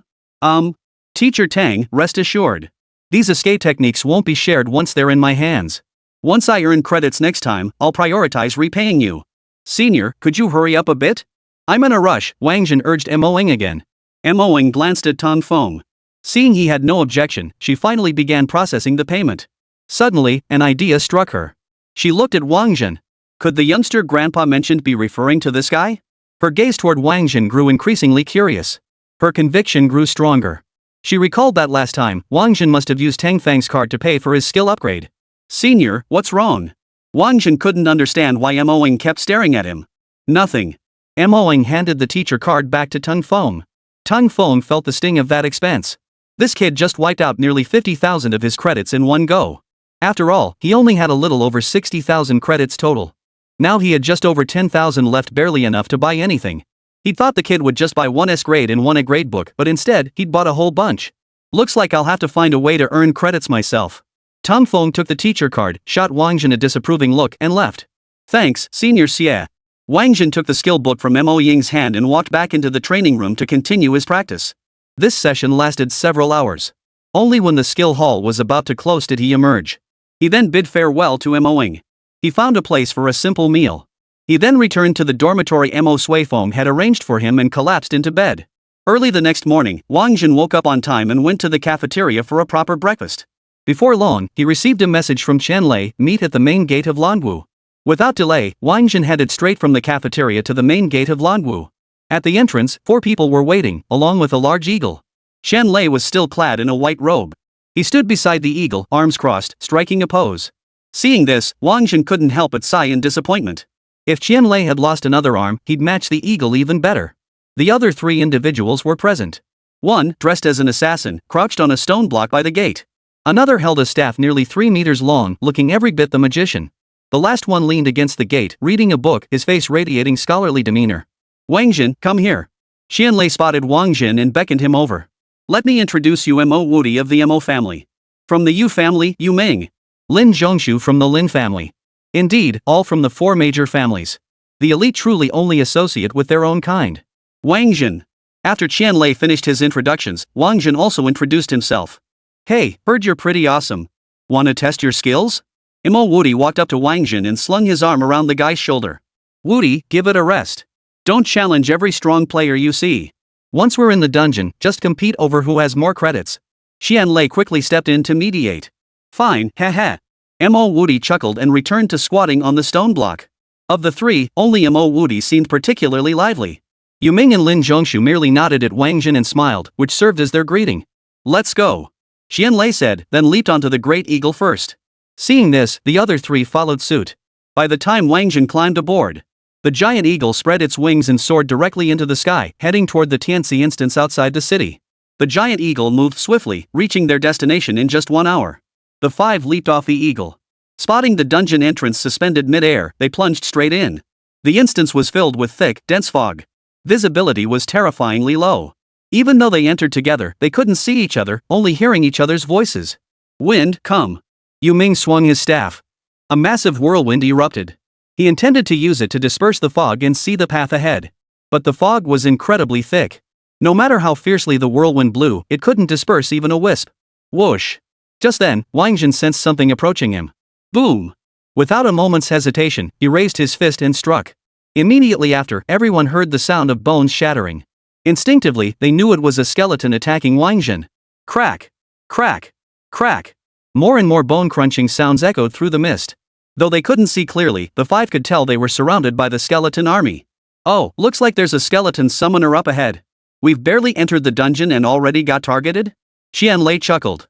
Teacher Tang, rest assured. These escape techniques won't be shared once they're in my hands. Once I earn credits next time, I'll prioritize repaying you. Senior, could you hurry up a bit? I'm in a rush, Wáng Zhen urged Moing again. Moing glanced at Tang Feng. Seeing he had no objection, she finally began processing the payment. Suddenly, an idea struck her. She looked at Wáng Zhen. Could the youngster grandpa mentioned be referring to this guy? Her gaze toward Wáng Zhen grew increasingly curious. Her conviction grew stronger. She recalled that last time, Wáng Zhen must have used Tang Feng's card to pay for his skill upgrade. Senior, what's wrong? Wáng Zhen couldn't understand why Moing kept staring at him. Nothing. Moing handed the teacher card back to Tang Feng. Tang Feng felt the sting of that expense. This kid just wiped out nearly 50,000 of his credits in one go. After all, he only had a little over 60,000 credits total. Now he had just over 10,000 left, barely enough to buy anything. He thought the kid would just buy 1 S grade and 1 A grade book, but instead, he'd bought a whole bunch. Looks like I'll have to find a way to earn credits myself. Tang Feng took the teacher card, shot Wáng Zhen a disapproving look, and left. Thanks, Senior Xie. Wáng Zhen took the skill book from Mo Ying's hand and walked back into the training room to continue his practice. This session lasted several hours. Only when the skill hall was about to close did he emerge. He then bid farewell to Moing. He found a place for a simple meal. He then returned to the dormitory Mo Suifeng had arranged for him and collapsed into bed. Early the next morning, Wáng Zhen woke up on time and went to the cafeteria for a proper breakfast. Before long, he received a message from Qianlei, meet at the main gate of Lanwu. Without delay, Wáng Zhen headed straight from the cafeteria to the main gate of Lanwu. At the entrance, 4 people were waiting, along with a large eagle. Qianlei was still clad in a white robe. He stood beside the eagle, arms crossed, striking a pose. Seeing this, Wáng Zhen couldn't help but sigh in disappointment. If Qianlei had lost another arm, he'd match the eagle even better. The other 3 individuals were present. One, dressed as an assassin, crouched on a stone block by the gate. Another held a staff nearly 3 meters long, looking every bit the magician. The last one leaned against the gate, reading a book, his face radiating scholarly demeanor. Wáng Zhen, come here. Qianlei spotted Wáng Zhen and beckoned him over. Let me introduce you Mo Wudi of the Mo family. From the Yu family, Yu Ming. Lin Zhongshu from the Lin family. Indeed, all from the 4 major families. The elite truly only associate with their own kind. Wáng Zhen. After Qianlei finished his introductions, Wáng Zhen also introduced himself. Hey, heard you're pretty awesome. Wanna test your skills? Mo Wudi walked up to Wáng Zhen and slung his arm around the guy's shoulder. Wudi, give it a rest. Don't challenge every strong player you see. Once we're in the dungeon, just compete over who has more credits. Qianlei quickly stepped in to mediate. Fine, haha. Mo Wudi chuckled and returned to squatting on the stone block. Of the 3, only Mo Wudi seemed particularly lively. Yu Ming and Lin Zhongshu merely nodded at Wáng Zhen and smiled, which served as their greeting. Let's go. Qianlei said, then leaped onto the great eagle first. Seeing this, the other 3 followed suit. By the time Wáng Zhen climbed aboard, the giant eagle spread its wings and soared directly into the sky, heading toward the Tianxi instance outside the city. The giant eagle moved swiftly, reaching their destination in just 1 hour. The 5 leaped off the eagle. Spotting the dungeon entrance suspended mid-air, they plunged straight in. The instance was filled with thick, dense fog. Visibility was terrifyingly low. Even though they entered together, they couldn't see each other, only hearing each other's voices. Wind, come. Yu Ming swung his staff. A massive whirlwind erupted. He intended to use it to disperse the fog and see the path ahead. But the fog was incredibly thick. No matter how fiercely the whirlwind blew, it couldn't disperse even a wisp. Whoosh. Just then, Wáng Zhen sensed something approaching him. Boom. Without a moment's hesitation, he raised his fist and struck. Immediately after, everyone heard the sound of bones shattering. Instinctively, they knew it was a skeleton attacking Wáng Zhen. Crack. Crack. Crack. More and more bone-crunching sounds echoed through the mist. Though they couldn't see clearly, the 5 could tell they were surrounded by the skeleton army. Oh, looks like there's a skeleton summoner up ahead. We've barely entered the dungeon and already got targeted? Qianlei chuckled.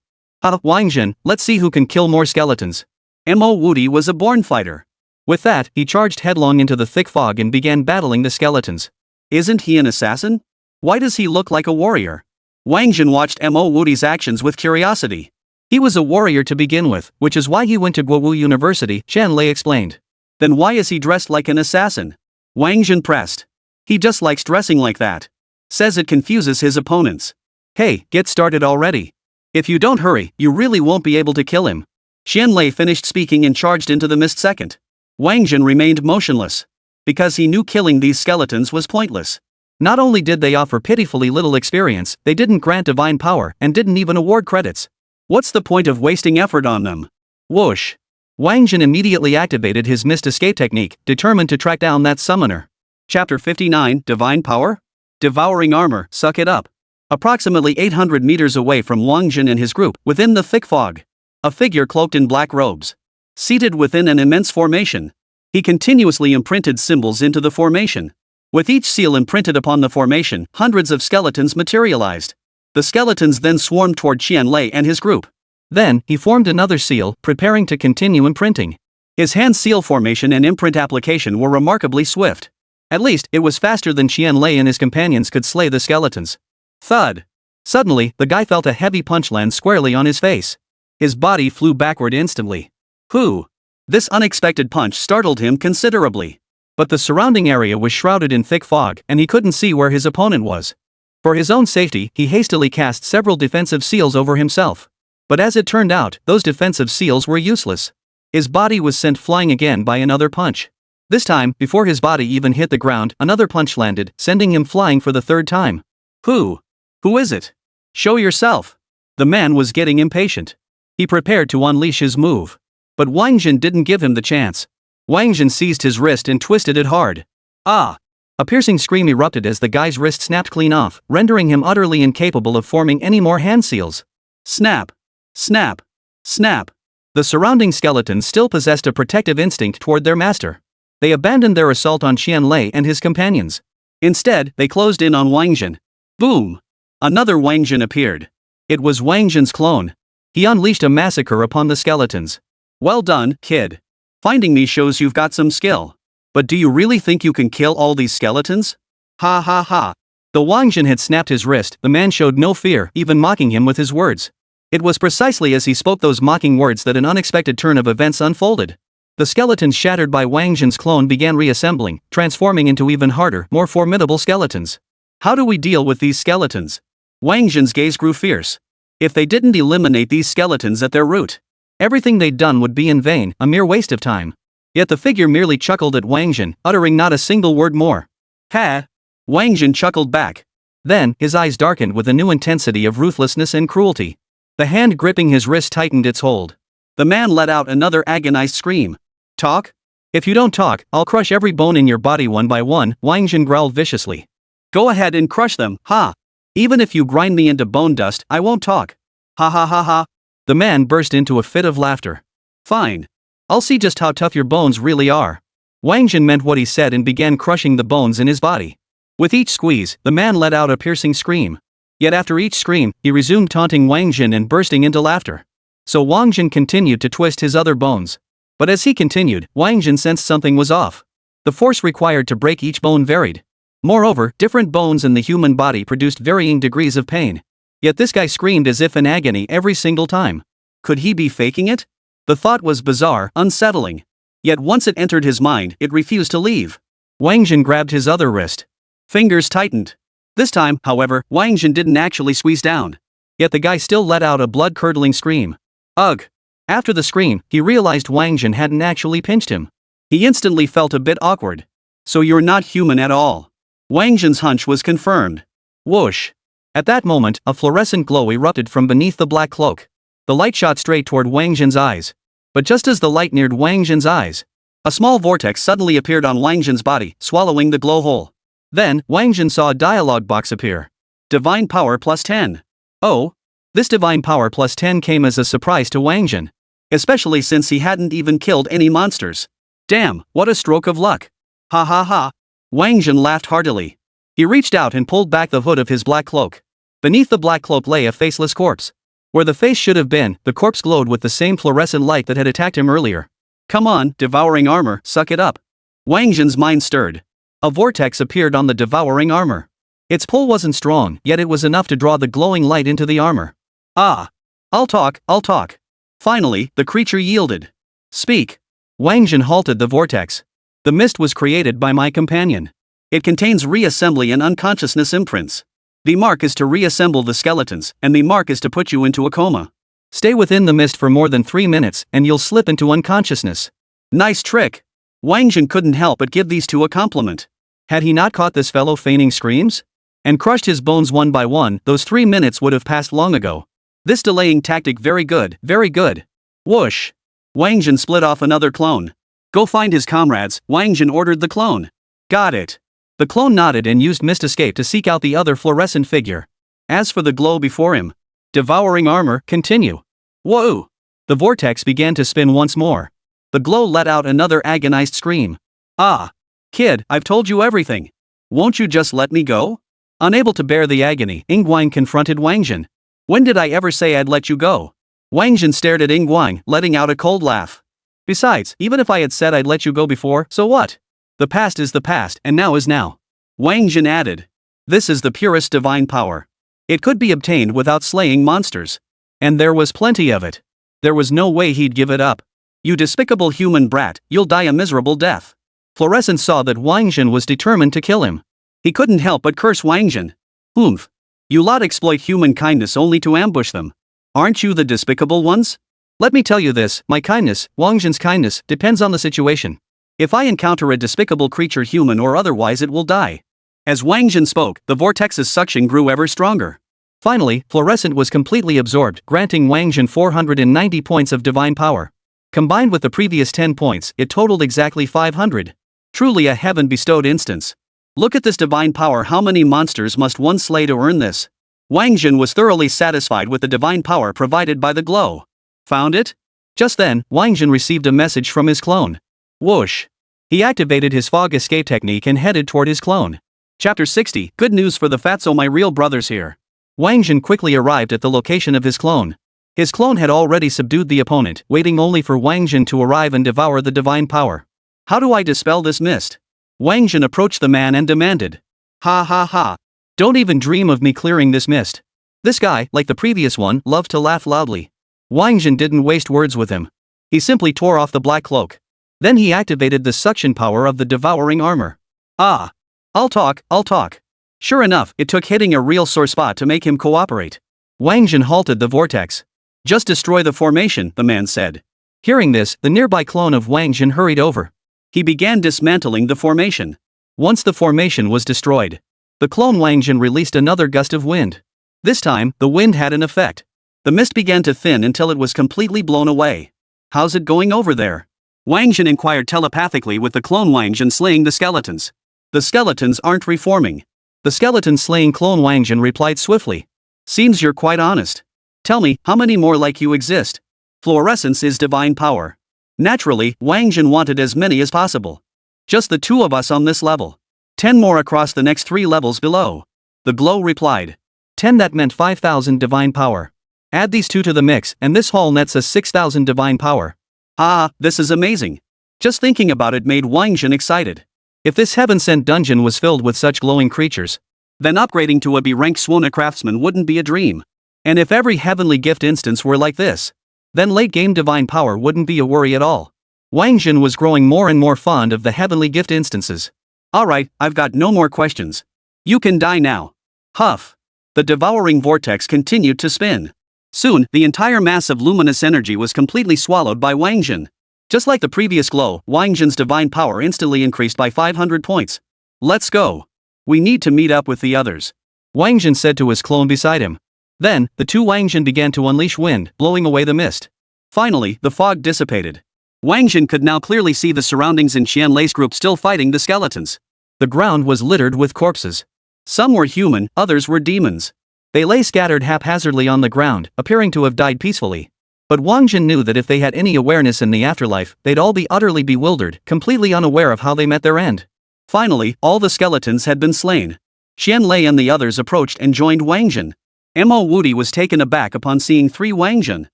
Wáng Zhen, let's see who can kill more skeletons. Mo Wudi was a born fighter. With that, he charged headlong into the thick fog and began battling the skeletons. Isn't he an assassin? Why does he look like a warrior? Wáng Zhen watched Mo Wudi's actions with curiosity. He was a warrior to begin with, which is why he went to Guowu University, Qianlei explained. Then why is he dressed like an assassin? Wáng Zhen pressed. He just likes dressing like that. Says it confuses his opponents. Hey, get started already. If you don't hurry, you really won't be able to kill him. Qianlei finished speaking and charged into the mist second. Wáng Zhen remained motionless. Because he knew killing these skeletons was pointless. Not only did they offer pitifully little experience, they didn't grant divine power and didn't even award credits. What's the point of wasting effort on them? Whoosh. Wáng Zhen immediately activated his mist escape technique, determined to track down that summoner. Chapter 59, Divine Power? Devouring Armor, suck it up. Approximately 800 meters away from Wáng Zhen and his group, within the thick fog. A figure cloaked in black robes. Seated within an immense formation. He continuously imprinted symbols into the formation. With each seal imprinted upon the formation, hundreds of skeletons materialized. The skeletons then swarmed toward Qianlei and his group. Then, he formed another seal, preparing to continue imprinting. His hand seal formation and imprint application were remarkably swift. At least, it was faster than Qianlei and his companions could slay the skeletons. Thud. Suddenly, the guy felt a heavy punch land squarely on his face. His body flew backward instantly. Whew. This unexpected punch startled him considerably. But the surrounding area was shrouded in thick fog, and he couldn't see where his opponent was. For his own safety, he hastily cast several defensive seals over himself. But as it turned out, those defensive seals were useless. His body was sent flying again by another punch. This time, before his body even hit the ground, another punch landed, sending him flying for the 3rd time. Who is it? Show yourself. The man was getting impatient. He prepared to unleash his move. But Wáng Zhen didn't give him the chance. Wáng Zhen seized his wrist and twisted it hard. Ah! A piercing scream erupted as the guy's wrist snapped clean off, rendering him utterly incapable of forming any more hand seals. Snap! Snap! Snap. The surrounding skeletons still possessed a protective instinct toward their master. They abandoned their assault on Qianlei and his companions. Instead, they closed in on Wáng Zhen. Boom! Another Wáng Zhen appeared. It was Wáng Zhen's clone. He unleashed a massacre upon the skeletons. Well done, kid. Finding me shows you've got some skill. But do you really think you can kill all these skeletons? Ha ha ha. Though Wáng Zhen had snapped his wrist, the man showed no fear, even mocking him with his words. It was precisely as he spoke those mocking words that an unexpected turn of events unfolded. The skeletons shattered by Wáng Zhen's clone began reassembling, transforming into even harder, more formidable skeletons. How do we deal with these skeletons? Wáng Zhen's gaze grew fierce. If they didn't eliminate these skeletons at their root, everything they'd done would be in vain, a mere waste of time. Yet the figure merely chuckled at Wáng Zhen, uttering not a single word more. Ha! Wáng Zhen chuckled back. Then, his eyes darkened with a new intensity of ruthlessness and cruelty. The hand gripping his wrist tightened its hold. The man let out another agonized scream. Talk? If you don't talk, I'll crush every bone in your body one by one, Wáng Zhen growled viciously. Go ahead and crush them, ha! Even if you grind me into bone dust, I won't talk. Ha ha ha ha. The man burst into a fit of laughter. Fine. I'll see just how tough your bones really are. Wáng Zhen meant what he said and began crushing the bones in his body. With each squeeze, the man let out a piercing scream. Yet after each scream, he resumed taunting Wáng Zhen and bursting into laughter. So Wáng Zhen continued to twist his other bones. But as he continued, Wáng Zhen sensed something was off. The force required to break each bone varied. Moreover, different bones in the human body produced varying degrees of pain. Yet this guy screamed as if in agony every single time. Could he be faking it? The thought was bizarre, unsettling. Yet once it entered his mind, it refused to leave. Wáng Zhen grabbed his other wrist. Fingers tightened. This time, however, Wáng Zhen didn't actually squeeze down. Yet the guy still let out a blood-curdling scream. Ugh! After the scream, he realized Wáng Zhen hadn't actually pinched him. He instantly felt a bit awkward. So you're not human at all. Wáng Zhen's hunch was confirmed. Whoosh! At that moment, a fluorescent glow erupted from beneath the black cloak. The light shot straight toward Wáng Zhen's eyes. But just as the light neared Wáng Zhen's eyes, a small vortex suddenly appeared on Wáng Zhen's body, swallowing the glow hole. Then, Wáng Zhen saw a dialogue box appear. Divine Power plus 10. Oh! This Divine Power plus 10 came as a surprise to Wáng Zhen. Especially since he hadn't even killed any monsters. Damn, what a stroke of luck. Ha ha ha. Wáng Zhen laughed heartily. He reached out and pulled back the hood of his black cloak. Beneath the black cloak lay a faceless corpse. Where the face should have been, the corpse glowed with the same fluorescent light that had attacked him earlier. Come on, devouring armor, suck it up. Wáng Zhen's mind stirred. A vortex appeared on the devouring armor. Its pull wasn't strong, yet it was enough to draw the glowing light into the armor. Ah! I'll talk. Finally, the creature yielded. Speak. Wáng Zhen halted the vortex. The mist was created by my companion. It contains reassembly and unconsciousness imprints. The mark is to reassemble the skeletons, and the mark is to put you into a coma. Stay within the mist for more than 3 minutes, and you'll slip into unconsciousness. Nice trick. Wáng Zhen couldn't help but give these two a compliment. Had he not caught this fellow feigning screams? And crushed his bones one by one, those 3 minutes would have passed long ago. This delaying tactic very good, very good. Whoosh! Wáng Zhen split off another clone. Go find his comrades, Wáng Zhen ordered the clone. Got it. The clone nodded and used Mist Escape to seek out the other fluorescent figure. As for the glow before him, devouring armor, continue. Whoa! The vortex began to spin once more. The glow let out another agonized scream. Ah! Kid, I've told you everything. Won't you just let me go? Unable to bear the agony, Ingguang confronted Wáng Zhen. When did I ever say I'd let you go? Wáng Zhen stared at Ingguang, letting out a cold laugh. Besides, even if I had said I'd let you go before, so what? The past is the past, and now is now. Wáng Zhen added. This is the purest divine power. It could be obtained without slaying monsters. And there was plenty of it. There was no way he'd give it up. You despicable human brat, you'll die a miserable death. Fluorescent saw that Wáng Zhen was determined to kill him. He couldn't help but curse Wáng Zhen. Oomph. You lot exploit human kindness only to ambush them. Aren't you the despicable ones? Let me tell you this, my kindness, Wáng Zhen's kindness, depends on the situation. If I encounter a despicable creature, human or otherwise, it will die. As Wáng Zhen spoke, the vortex's suction grew ever stronger. Finally, Fluorescent was completely absorbed, granting Wáng Zhen 490 points of divine power. Combined with the previous 10 points, it totaled exactly 500. Truly a heaven-bestowed instance. Look at this divine power. How many monsters must one slay to earn this? Wáng Zhen was thoroughly satisfied with the divine power provided by the glow. Found it? Just then, Wáng Zhen received a message from his clone. Whoosh. He activated his fog escape technique and headed toward his clone. Chapter 60, Good news for the Fatso, my real brother's here. Wáng Zhen quickly arrived at the location of his clone. His clone had already subdued the opponent, waiting only for Wáng Zhen to arrive and devour the divine power. How do I dispel this mist? Wáng Zhen approached the man and demanded. Ha ha ha. Don't even dream of me clearing this mist. This guy, like the previous one, loved to laugh loudly. Wáng Zhen didn't waste words with him. He simply tore off the black cloak. Then he activated the suction power of the devouring armor. Ah. I'll talk. Sure enough, it took hitting a real sore spot to make him cooperate. Wáng Zhen halted the vortex. Just destroy the formation, the man said. Hearing this, the nearby clone of Wáng Zhen hurried over. He began dismantling the formation. Once the formation was destroyed, the clone Wáng Zhen released another gust of wind. This time, the wind had an effect. The mist began to thin until it was completely blown away. How's it going over there? Wáng Zhen inquired telepathically with the clone Wáng Zhen slaying the skeletons. The skeletons aren't reforming. The skeleton slaying clone Wáng Zhen replied swiftly. Seems you're quite honest. Tell me, how many more like you exist? Fluorescence is divine power. Naturally, Wáng Zhen wanted as many as possible. Just the two of us on this level. 10 more across the next 3 levels below. The glow replied. 10, that meant 5,000 divine power. Add these two to the mix and this haul nets us 6,000 divine power. Ah, this is amazing. Just thinking about it made Wáng Zhen excited. If this heaven-sent dungeon was filled with such glowing creatures, then upgrading to a B-rank Suona Craftsman wouldn't be a dream. And if every heavenly gift instance were like this, then late-game divine power wouldn't be a worry at all. Wáng Zhen was growing more and more fond of the heavenly gift instances. Alright, I've got no more questions. You can die now. Huff. The devouring vortex continued to spin. Soon, the entire mass of luminous energy was completely swallowed by Wáng Zhen. Just like the previous glow, Wáng Zhen's divine power instantly increased by 500 points. Let's go. We need to meet up with the others, Wáng Zhen said to his clone beside him. Then, the two Wáng Zhen began to unleash wind, blowing away the mist. Finally, the fog dissipated. Wáng Zhen could now clearly see the surroundings and Qianlei's group still fighting the skeletons. The ground was littered with corpses. Some were human, others were demons. They lay scattered haphazardly on the ground, appearing to have died peacefully. But Wáng Zhen knew that if they had any awareness in the afterlife, they'd all be utterly bewildered, completely unaware of how they met their end. Finally, all the skeletons had been slain. Qianlei and the others approached and joined Wáng Zhen. Mo Wudi was taken aback upon seeing 3 Wáng Zhen.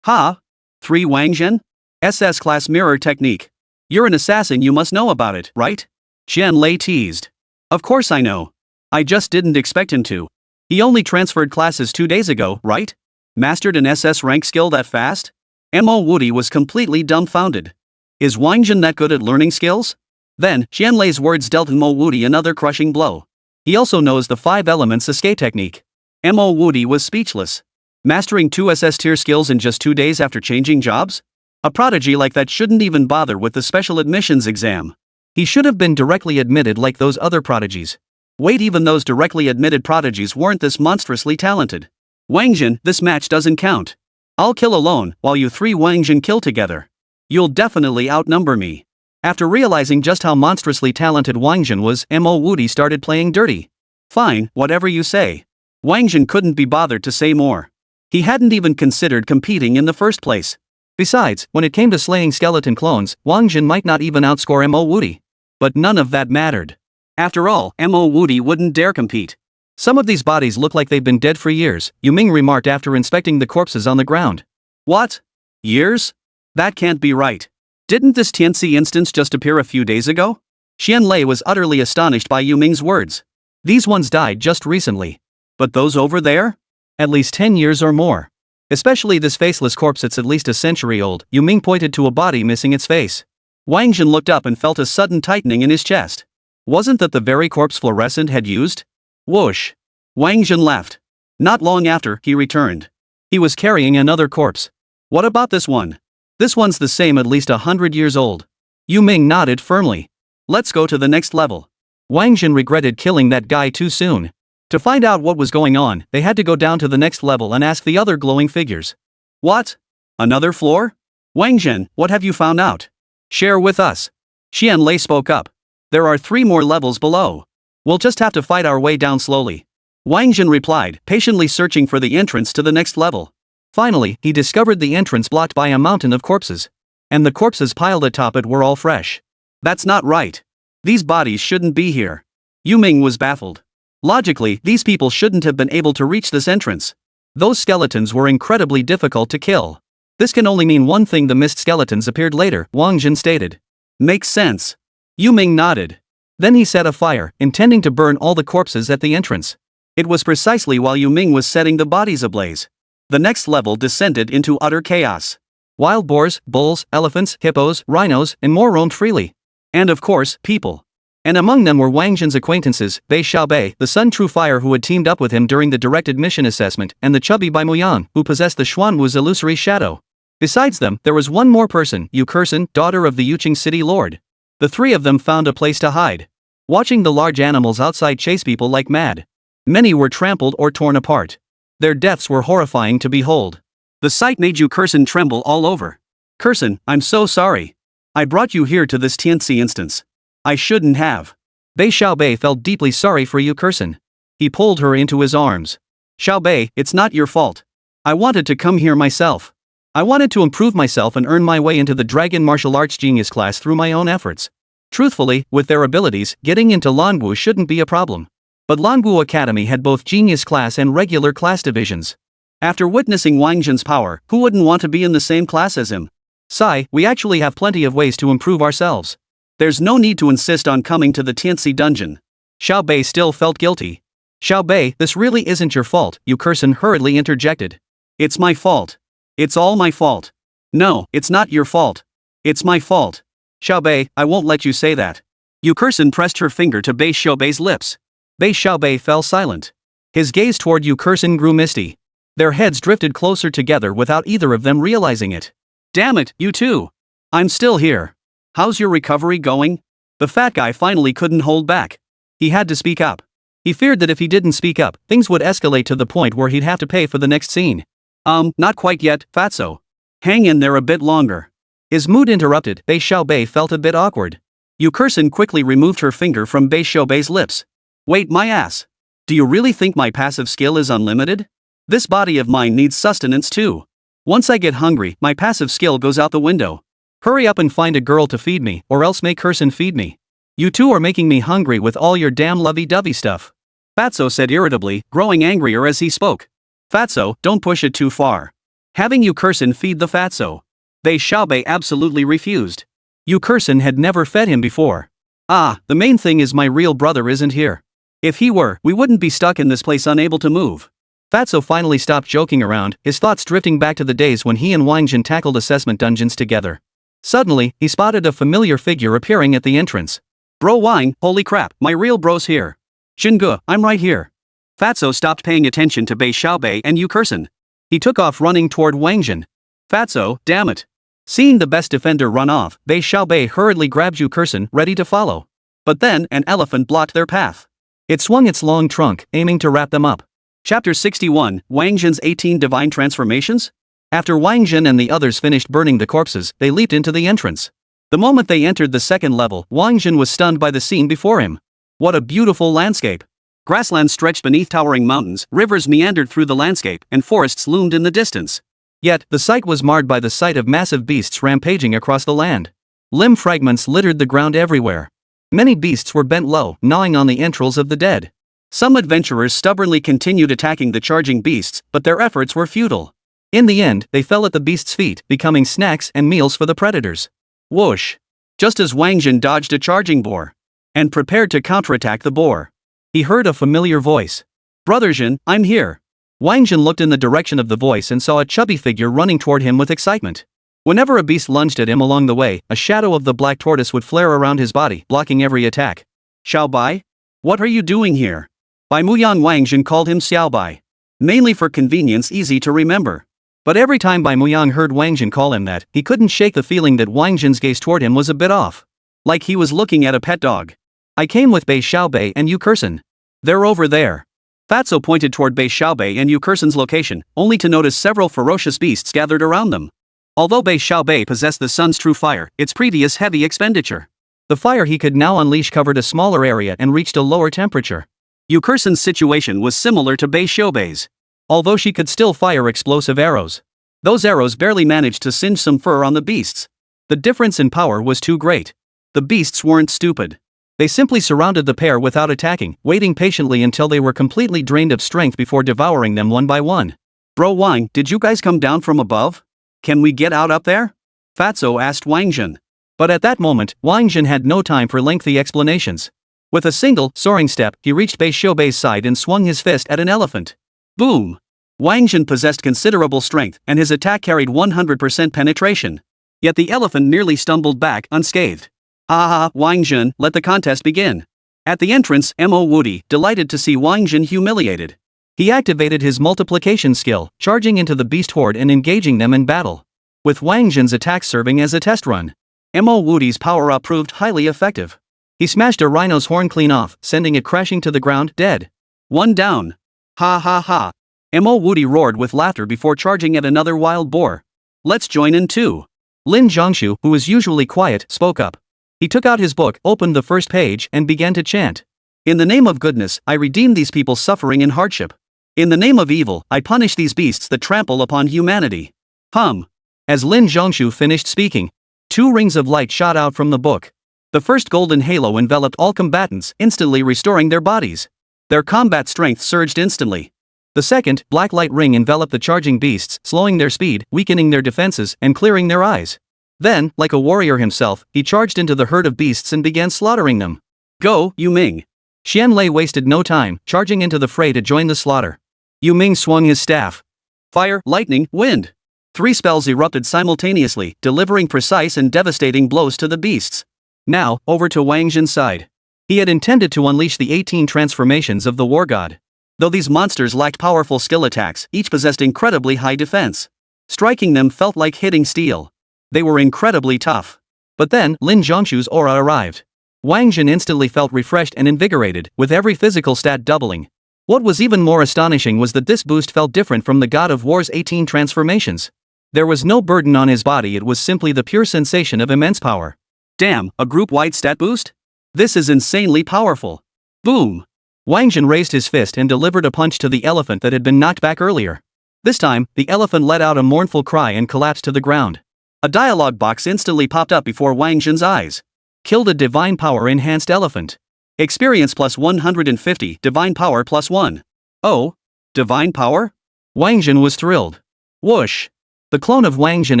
Ha? 3 Wáng Zhen? SS class mirror technique. You're an assassin, you must know about it, right? Qianlei teased. Of course I know. I just didn't expect him to. He only transferred classes 2 days ago, right? Mastered an SS rank skill that fast? Mo Wudi was completely dumbfounded. Is Wáng Zhen that good at learning skills? Then, Qianlei's words dealt Mo Wudi another crushing blow. He also knows the 5 elements escape technique. Mo Wudi was speechless. Mastering 2 SS tier skills in just 2 days after changing jobs? A prodigy like that shouldn't even bother with the special admissions exam. He should have been directly admitted like those other prodigies. Wait, even those directly admitted prodigies weren't this monstrously talented. Wáng Zhen, this match doesn't count. I'll kill alone, while you 3 Wáng Zhen kill together. You'll definitely outnumber me. After realizing just how monstrously talented Wáng Zhen was, Mo Wudi started playing dirty. Fine, whatever you say. Wáng Zhen couldn't be bothered to say more. He hadn't even considered competing in the first place. Besides, when it came to slaying skeleton clones, Wáng Zhen might not even outscore Mo Wudi. But none of that mattered. After all, Mo Wudi wouldn't dare compete. Some of these bodies look like they've been dead for years, Yuming remarked after inspecting the corpses on the ground. What? Years? That can't be right. Didn't this Tianxi instance just appear a few days ago? Qianlei was utterly astonished by Yuming's words. These ones died just recently. But those over there? At least 10 years or more. Especially this faceless corpse, it's at least a century old. Yuming pointed to a body missing its face. Wáng Zhen looked up and felt a sudden tightening in his chest. Wasn't that the very corpse Fluorescent had used? Whoosh. Wáng Zhen left. Not long after, he returned. He was carrying another corpse. What about this one? This one's the same, at least 100 years old. Yuming nodded firmly. Let's go to the next level. Wáng Zhen regretted killing that guy too soon. To find out what was going on, they had to go down to the next level and ask the other glowing figures. What? Another floor? Wáng Zhen, what have you found out? Share with us. Qianlei spoke up. There are 3 more levels below. We'll just have to fight our way down slowly. Wáng Zhen replied, patiently searching for the entrance to the next level. Finally, he discovered the entrance blocked by a mountain of corpses. And the corpses piled atop it were all fresh. That's not right. These bodies shouldn't be here. Yu Ming was baffled. Logically, these people shouldn't have been able to reach this entrance. Those skeletons were incredibly difficult to kill. This can only mean one thing: the missed skeletons appeared later, Wáng Zhen stated. Makes sense. Yu Ming nodded. Then he set a fire, intending to burn all the corpses at the entrance. It was precisely while Yu Ming was setting the bodies ablaze. The next level descended into utter chaos. Wild boars, bulls, elephants, hippos, rhinos, and more roamed freely. And of course, people. And among them were Wáng Zhen's acquaintances, Bei Xiaobei, the Sun True Fire who had teamed up with him during the directed mission assessment, and the chubby Bai Muyang, who possessed the Xuanwu's illusory shadow. Besides them, there was one more person, Yu Kursun, daughter of the Yuqing city lord. The three of them found a place to hide. Watching the large animals outside chase people like mad. Many were trampled or torn apart. Their deaths were horrifying to behold. The sight made Yu Kursun tremble all over. Kursun, I'm so sorry. I brought you here to this Tianxi instance. I shouldn't have. Bei Xiaobei felt deeply sorry for Yu Kursun. He pulled her into his arms. Xiaobei, it's not your fault. I wanted to come here myself. I wanted to improve myself and earn my way into the Dragon Martial Arts Genius class through my own efforts. Truthfully, with their abilities, getting into Langu shouldn't be a problem. But Langu Academy had both Genius class and regular class divisions. After witnessing Wáng Zhen's power, who wouldn't want to be in the same class as him? Sai, we actually have plenty of ways to improve ourselves. There's no need to insist on coming to the Tianxi dungeon. Xiaobei still felt guilty. Xiaobei, this really isn't your fault, Yu Kursun hurriedly interjected. It's my fault. It's all my fault. No, it's not your fault. It's my fault. Xiaobei, I won't let you say that. Yu Kursun pressed her finger to Bei Xiaobei's lips. Bei Xiaobei fell silent. His gaze toward Yu Kursun grew misty. Their heads drifted closer together without either of them realizing it. Damn it, you too. I'm still here. How's your recovery going? The fat guy finally couldn't hold back. He had to speak up. He feared that if he didn't speak up, things would escalate to the point where he'd have to pay for the next scene. Not quite yet, Fatso. Hang in there a bit longer. His mood interrupted. Bei Xiaobei felt a bit awkward. Yu Kursun quickly removed her finger from Bei Xiaobei's lips. Wait, my ass. Do you really think my passive skill is unlimited? This body of mine needs sustenance too. Once I get hungry, my passive skill goes out the window. Hurry up and find a girl to feed me, or else make Kursun feed me. You two are making me hungry with all your damn lovey-dovey stuff. Fatso said irritably, growing angrier as he spoke. Fatso, don't push it too far. Having Yu Kursun feed the Fatso. Bei Xiaobei absolutely refused. Yu Kursun had never fed him before. The main thing is my real brother isn't here. If he were, we wouldn't be stuck in this place unable to move. Fatso finally stopped joking around, his thoughts drifting back to the days when he and Wáng Zhen tackled assessment dungeons together. Suddenly, he spotted a familiar figure appearing at the entrance. Bro Wang, holy crap, my real bro's here. Xinge, I'm right here. Fatso stopped paying attention to Bei Xiaobei and Yu Kursun. He took off running toward Wáng Zhen. Fatso, damn it. Seeing the best defender run off, Bei Xiaobei hurriedly grabbed Yu Kursun, ready to follow. But then, an elephant blocked their path. It swung its long trunk, aiming to wrap them up. Chapter 61, Wáng Zhen's 18 Divine Transformations? After Wáng Zhen and the others finished burning the corpses, they leaped into the entrance. The moment they entered the second level, Wáng Zhen was stunned by the scene before him. What a beautiful landscape! Grasslands stretched beneath towering mountains, rivers meandered through the landscape, and forests loomed in the distance. Yet, the sight was marred by the sight of massive beasts rampaging across the land. Limb fragments littered the ground everywhere. Many beasts were bent low, gnawing on the entrails of the dead. Some adventurers stubbornly continued attacking the charging beasts, but their efforts were futile. In the end, they fell at the beasts' feet, becoming snacks and meals for the predators. Whoosh! Just as Wáng Zhen dodged a charging boar and prepared to counterattack the boar, he heard a familiar voice. Brother Zhen, I'm here. Wáng Zhen looked in the direction of the voice and saw a chubby figure running toward him with excitement. Whenever a beast lunged at him along the way, a shadow of the black tortoise would flare around his body, blocking every attack. Xiaobai? What are you doing here? Bai Muyang. Wáng Zhen called him Xiaobai. Mainly for convenience, easy to remember. But every time Bai Muyang heard Wáng Zhen call him that, he couldn't shake the feeling that Wáng Zhen's gaze toward him was a bit off. Like he was looking at a pet dog. I came with Bei Xiaobei and Yu Kursun. They're over there. Fatso pointed toward Bei Xiaobei and Yu Kursun's location, only to notice several ferocious beasts gathered around them. Although Bei Xiaobei possessed the sun's true fire, its previous heavy expenditure, the fire he could now unleash covered a smaller area and reached a lower temperature. Yu Kursun's situation was similar to Bei Xiaobei's. although she could still fire explosive arrows. Those arrows barely managed to singe some fur on the beasts. The difference in power was too great. The beasts weren't stupid. They simply surrounded the pair without attacking, waiting patiently until they were completely drained of strength before devouring them one by one. Bro Wang, did you guys come down from above? Can we get out up there? Fatso asked Wáng Zhen. But at that moment, Wáng Zhen had no time for lengthy explanations. With a single, soaring step, he reached Bei Xiubei's side and swung his fist at an elephant. Boom! Wáng Zhen possessed considerable strength, and his attack carried 100% penetration. Yet the elephant nearly stumbled back unscathed. Ah, Wáng Zhen, let the contest begin. At the entrance, Mo Woody, delighted to see Wáng Zhen humiliated. He activated his multiplication skill, charging into the beast horde and engaging them in battle. With Wáng Zhen's attack serving as a test run, Mo Woody's power-up proved highly effective. He smashed a rhino's horn clean off, sending it crashing to the ground, dead. One down. Ha ha ha. Mo Woody roared with laughter before charging at another wild boar. Let's join in too. Lin Zhongshu, who was usually quiet, spoke up. He took out his book, opened the first page, and began to chant. In the name of goodness, I redeem these people's suffering and hardship. In the name of evil, I punish these beasts that trample upon humanity. As Lin Zhongshu finished speaking, 2 rings of light shot out from the book. The first golden halo enveloped all combatants, instantly restoring their bodies. Their combat strength surged instantly. The second, black light ring enveloped the charging beasts, slowing their speed, weakening their defenses, and clearing their eyes. Then, like a warrior himself, he charged into the herd of beasts and began slaughtering them. Go, Yu Ming! Xian Lei wasted no time, charging into the fray to join the slaughter. Yu Ming swung his staff. Fire, lightning, wind. 3 spells erupted simultaneously, delivering precise and devastating blows to the beasts. Now, over to Wáng Zhen's side. He had intended to unleash the 18 transformations of the war god. Though these monsters lacked powerful skill attacks, each possessed incredibly high defense. Striking them felt like hitting steel. They were incredibly tough. But then, Lin Zhongshu's aura arrived. Wáng Zhen instantly felt refreshed and invigorated, with every physical stat doubling. What was even more astonishing was that this boost felt different from the God of War's 18 transformations. There was no burden on his body, it was simply the pure sensation of immense power. Damn, a group-wide stat boost? This is insanely powerful. Boom! Wáng Zhen raised his fist and delivered a punch to the elephant that had been knocked back earlier. This time, the elephant let out a mournful cry and collapsed to the ground. A dialogue box instantly popped up before Wáng Zhen's eyes. Killed a divine power enhanced elephant. Experience plus 150, divine power plus 1. Oh? Divine power? Wáng Zhen was thrilled. Whoosh! The clone of Wáng Zhen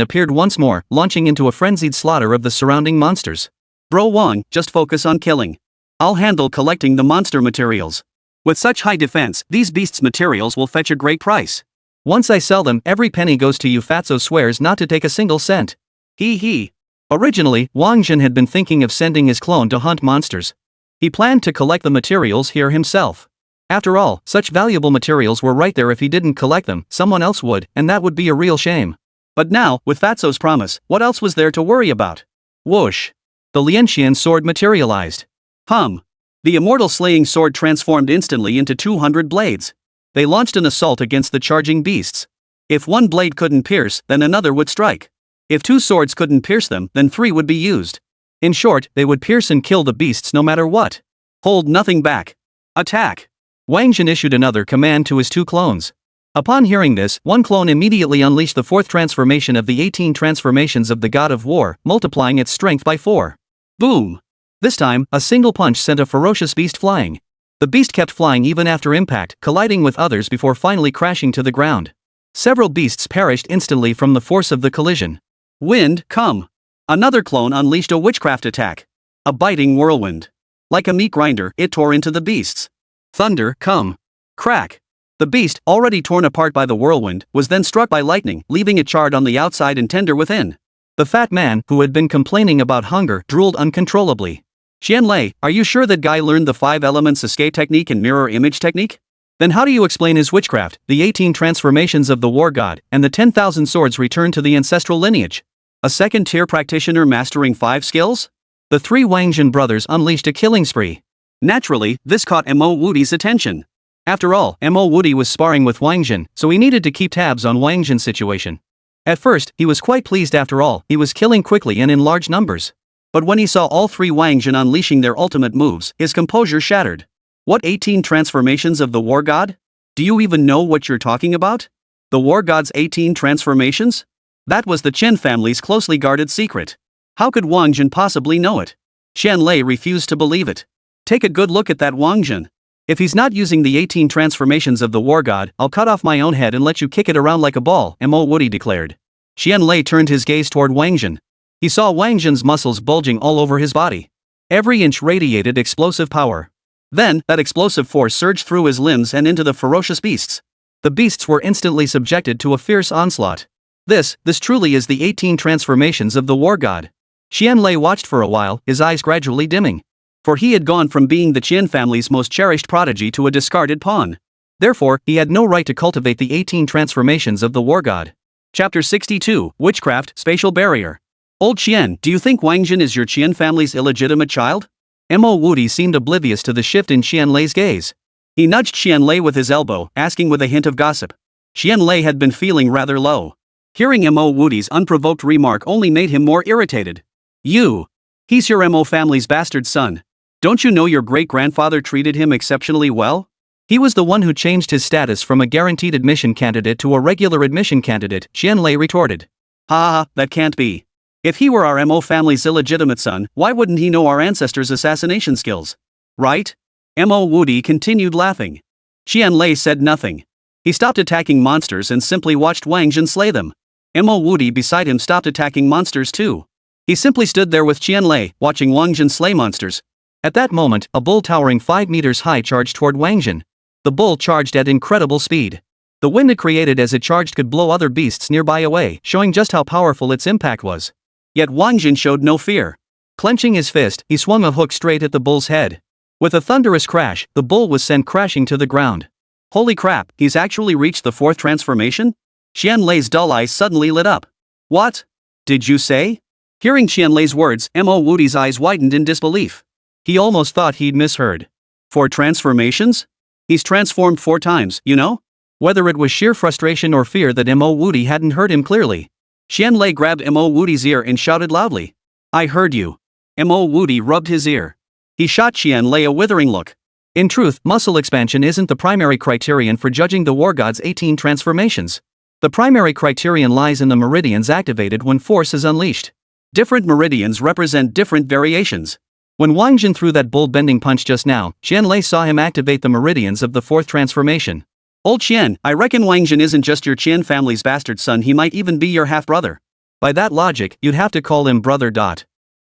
appeared once more, launching into a frenzied slaughter of the surrounding monsters. Bro Wang, just focus on killing. I'll handle collecting the monster materials. With such high defense, these beasts' materials will fetch a great price. Once I sell them, every penny goes to you. Fatso swears not to take a single cent. He. Originally, Wáng Zhen had been thinking of sending his clone to hunt monsters. He planned to collect the materials here himself. After all, such valuable materials were right there. If he didn't collect them, someone else would, and that would be a real shame. But now, with Fatso's promise, what else was there to worry about? Whoosh! The Lianxian sword materialized. The immortal slaying sword transformed instantly into 200 blades. They launched an assault against the charging beasts. If one blade couldn't pierce, then another would strike. If 2 swords couldn't pierce them, then 3 would be used. In short, they would pierce and kill the beasts no matter what. Hold nothing back. Attack! Wáng Zhen issued another command to his 2 clones. Upon hearing this, one clone immediately unleashed the 4th transformation of the 18 transformations of the God of War, multiplying its strength by 4. Boom! This time, a single punch sent a ferocious beast flying. The beast kept flying even after impact, colliding with others before finally crashing to the ground. Several beasts perished instantly from the force of the collision. Wind, come! Another clone unleashed a witchcraft attack. A biting whirlwind. Like a meat grinder, it tore into the beasts. Thunder, come! Crack! The beast, already torn apart by the whirlwind, was then struck by lightning, leaving it charred on the outside and tender within. The fat man, who had been complaining about hunger, drooled uncontrollably. Xian Lei, are you sure that guy learned the 5 elements escape technique and mirror image technique? Then how do you explain his witchcraft, the 18 transformations of the war god, and the 10,000 swords returned to the ancestral lineage? A 2nd-tier practitioner mastering 5 skills? The 3 Wáng Zhen brothers unleashed a killing spree. Naturally, this caught Mo Woody's attention. After all, Mo Woody was sparring with Wáng Zhen, so he needed to keep tabs on Wáng Zhen's situation. At first, he was quite pleased. After all, he was killing quickly and in large numbers. But when he saw all 3 Wáng Zhen unleashing their ultimate moves, his composure shattered. What 18 transformations of the war god? Do you even know what you're talking about? The war god's 18 transformations? That was the Chen family's closely guarded secret. How could Wáng Zhen possibly know it? Qianlei refused to believe it. Take a good look at that Wáng Zhen. If he's not using the 18 transformations of the war god, I'll cut off my own head and let you kick it around like a ball, Mo Woody declared. Qianlei turned his gaze toward Wáng Zhen. He saw Wáng Zhen's muscles bulging all over his body. Every inch radiated explosive power. Then, that explosive force surged through his limbs and into the ferocious beasts. The beasts were instantly subjected to a fierce onslaught. This truly is the 18 transformations of the war god. Qianlei watched for a while, his eyes gradually dimming. For he had gone from being the Qian family's most cherished prodigy to a discarded pawn. Therefore, he had no right to cultivate the 18 transformations of the war god. Chapter 62, Witchcraft, Spatial Barrier. Old Qian, do you think Wáng Zhen is your Qian family's illegitimate child? Mo Woody seemed oblivious to the shift in Qianlei's gaze. He nudged Qianlei with his elbow, asking with a hint of gossip. Qianlei had been feeling rather low. Hearing Mo Woody's unprovoked remark only made him more irritated. He's your Mo family's bastard son. Don't you know your great-grandfather treated him exceptionally well? He was the one who changed his status from a guaranteed admission candidate to a regular admission candidate, Qianlei retorted. Ha, that can't be. If he were our Mo family's illegitimate son, why wouldn't he know our ancestors' assassination skills? Right? Mo Woody continued laughing. Qianlei said nothing. He stopped attacking monsters and simply watched Wáng Zhen slay them. Mo Woody beside him stopped attacking monsters too. He simply stood there with Qianlei, watching Wáng Zhen slay monsters. At that moment, a bull towering 5 meters high charged toward Wáng Zhen. The bull charged at incredible speed. The wind it created as it charged could blow other beasts nearby away, showing just how powerful its impact was. Yet Wáng Zhen showed no fear. Clenching his fist, he swung a hook straight at the bull's head. With a thunderous crash, the bull was sent crashing to the ground. Holy crap, he's actually reached the 4th transformation? Qianlei's dull eyes suddenly lit up. What? Did you say? Hearing Qianlei's words, Mo Woody's eyes widened in disbelief. He almost thought he'd misheard. 4 transformations? He's transformed 4 times, you know? Whether it was sheer frustration or fear that Mo Woody hadn't heard him clearly. Qianlei grabbed Mo Woody's ear and shouted loudly. I heard you. Mo Woody rubbed his ear. He shot Qianlei a withering look. In truth, muscle expansion isn't the primary criterion for judging the war god's 18 transformations. The primary criterion lies in the meridians activated when force is unleashed. Different meridians represent different variations. When Wáng Zhen threw that bull-bending punch just now, Qianlei saw him activate the meridians of the 4th transformation. Old Qian, I reckon Wáng Zhen isn't just your Qian family's bastard son, he might even be your half-brother. By that logic, you'd have to call him brother.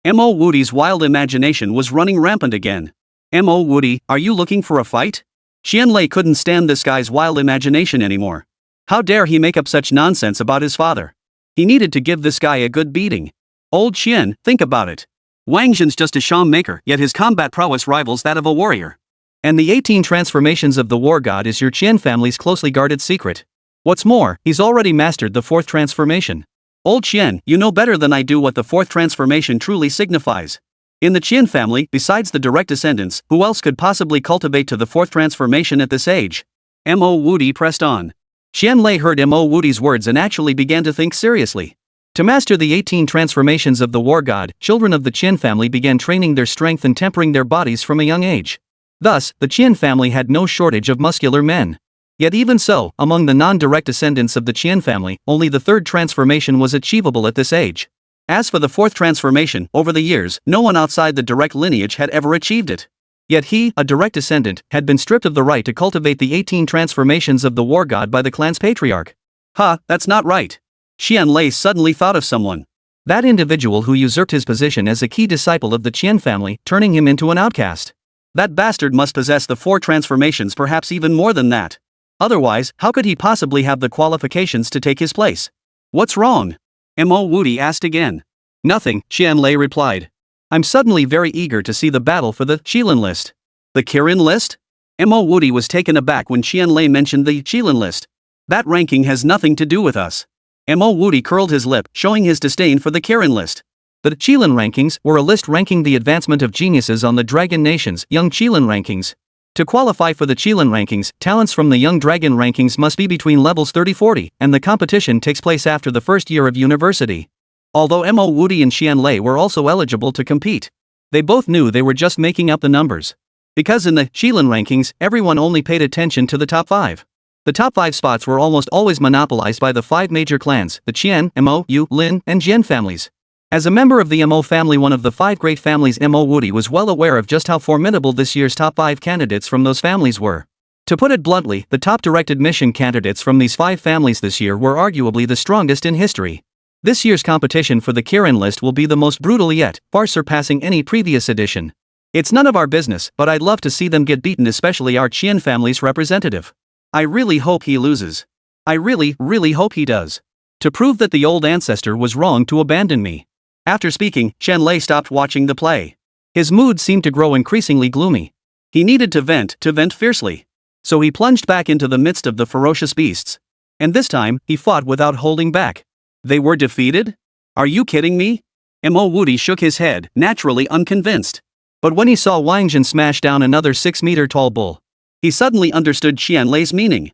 Mo Woody's wild imagination was running rampant again. Mo Woody, are you looking for a fight? Qianlei couldn't stand this guy's wild imagination anymore. How dare he make up such nonsense about his father? He needed to give this guy a good beating. Old Qian, think about it. Wáng Zhen's just a sham maker, yet his combat prowess rivals that of a warrior. And the 18 transformations of the war god is your Qian family's closely guarded secret. What's more, he's already mastered the 4th transformation. Old Qian, you know better than I do what the 4th transformation truly signifies. In the Qian family, besides the direct descendants, who else could possibly cultivate to the 4th transformation at this age? Mo Woody pressed on. Qianlei heard Mo Woody's words and actually began to think seriously. To master the 18 transformations of the war god, children of the Qian family began training their strength and tempering their bodies from a young age. Thus, the Qian family had no shortage of muscular men. Yet even so, among the non-direct descendants of the Qian family, only the 3rd transformation was achievable at this age. As for the 4th transformation, over the years, no one outside the direct lineage had ever achieved it. Yet he, a direct descendant, had been stripped of the right to cultivate the 18 transformations of the war god by the clan's patriarch. That's not right. Qianlei suddenly thought of someone. That individual who usurped his position as a key disciple of the Qian family, turning him into an outcast. That bastard must possess the 4 transformations, perhaps even more than that. Otherwise, how could he possibly have the qualifications to take his place? What's wrong? Mo Woody asked again. Nothing, Qianlei replied. I'm suddenly very eager to see the battle for the Qilin list. The Kirin list? Mo Woody was taken aback when Qianlei mentioned the Qilin list. That ranking has nothing to do with us. Mo Woody curled his lip, showing his disdain for the Kirin list. The Qilin rankings were a list ranking the advancement of geniuses on the Dragon Nation's Young Qilin rankings. To qualify for the Qilin rankings, talents from the Young Dragon rankings must be between levels 30-40, and the competition takes place after the first year of university. Although Mo Woody and Qianlei were also eligible to compete, they both knew they were just making up the numbers. Because in the Qilin rankings, everyone only paid attention to the top 5. The top 5 spots were almost always monopolized by the 5 major clans, the Qian, Mo, Yu, Lin, and Jian families. As a member of the Mo family, one of the 5 great families, Mo Woody was well aware of just how formidable this year's top 5 candidates from those families were. To put it bluntly, the top directed mission candidates from these 5 families this year were arguably the strongest in history. This year's competition for the Kirin list will be the most brutal yet, far surpassing any previous edition. It's none of our business, but I'd love to see them get beaten, especially our Qian family's representative. I really hope he loses. I really hope he does. To prove that the old ancestor was wrong to abandon me. After speaking, Chen Lei stopped watching the play. His mood seemed to grow increasingly gloomy. He needed to vent fiercely. So he plunged back into the midst of the ferocious beasts. And this time, he fought without holding back. They were defeated? Are you kidding me? Mo Woody shook his head, naturally unconvinced. But when he saw Wáng Zhen smash down another 6-meter-tall bull, he suddenly understood Qian Lei's meaning.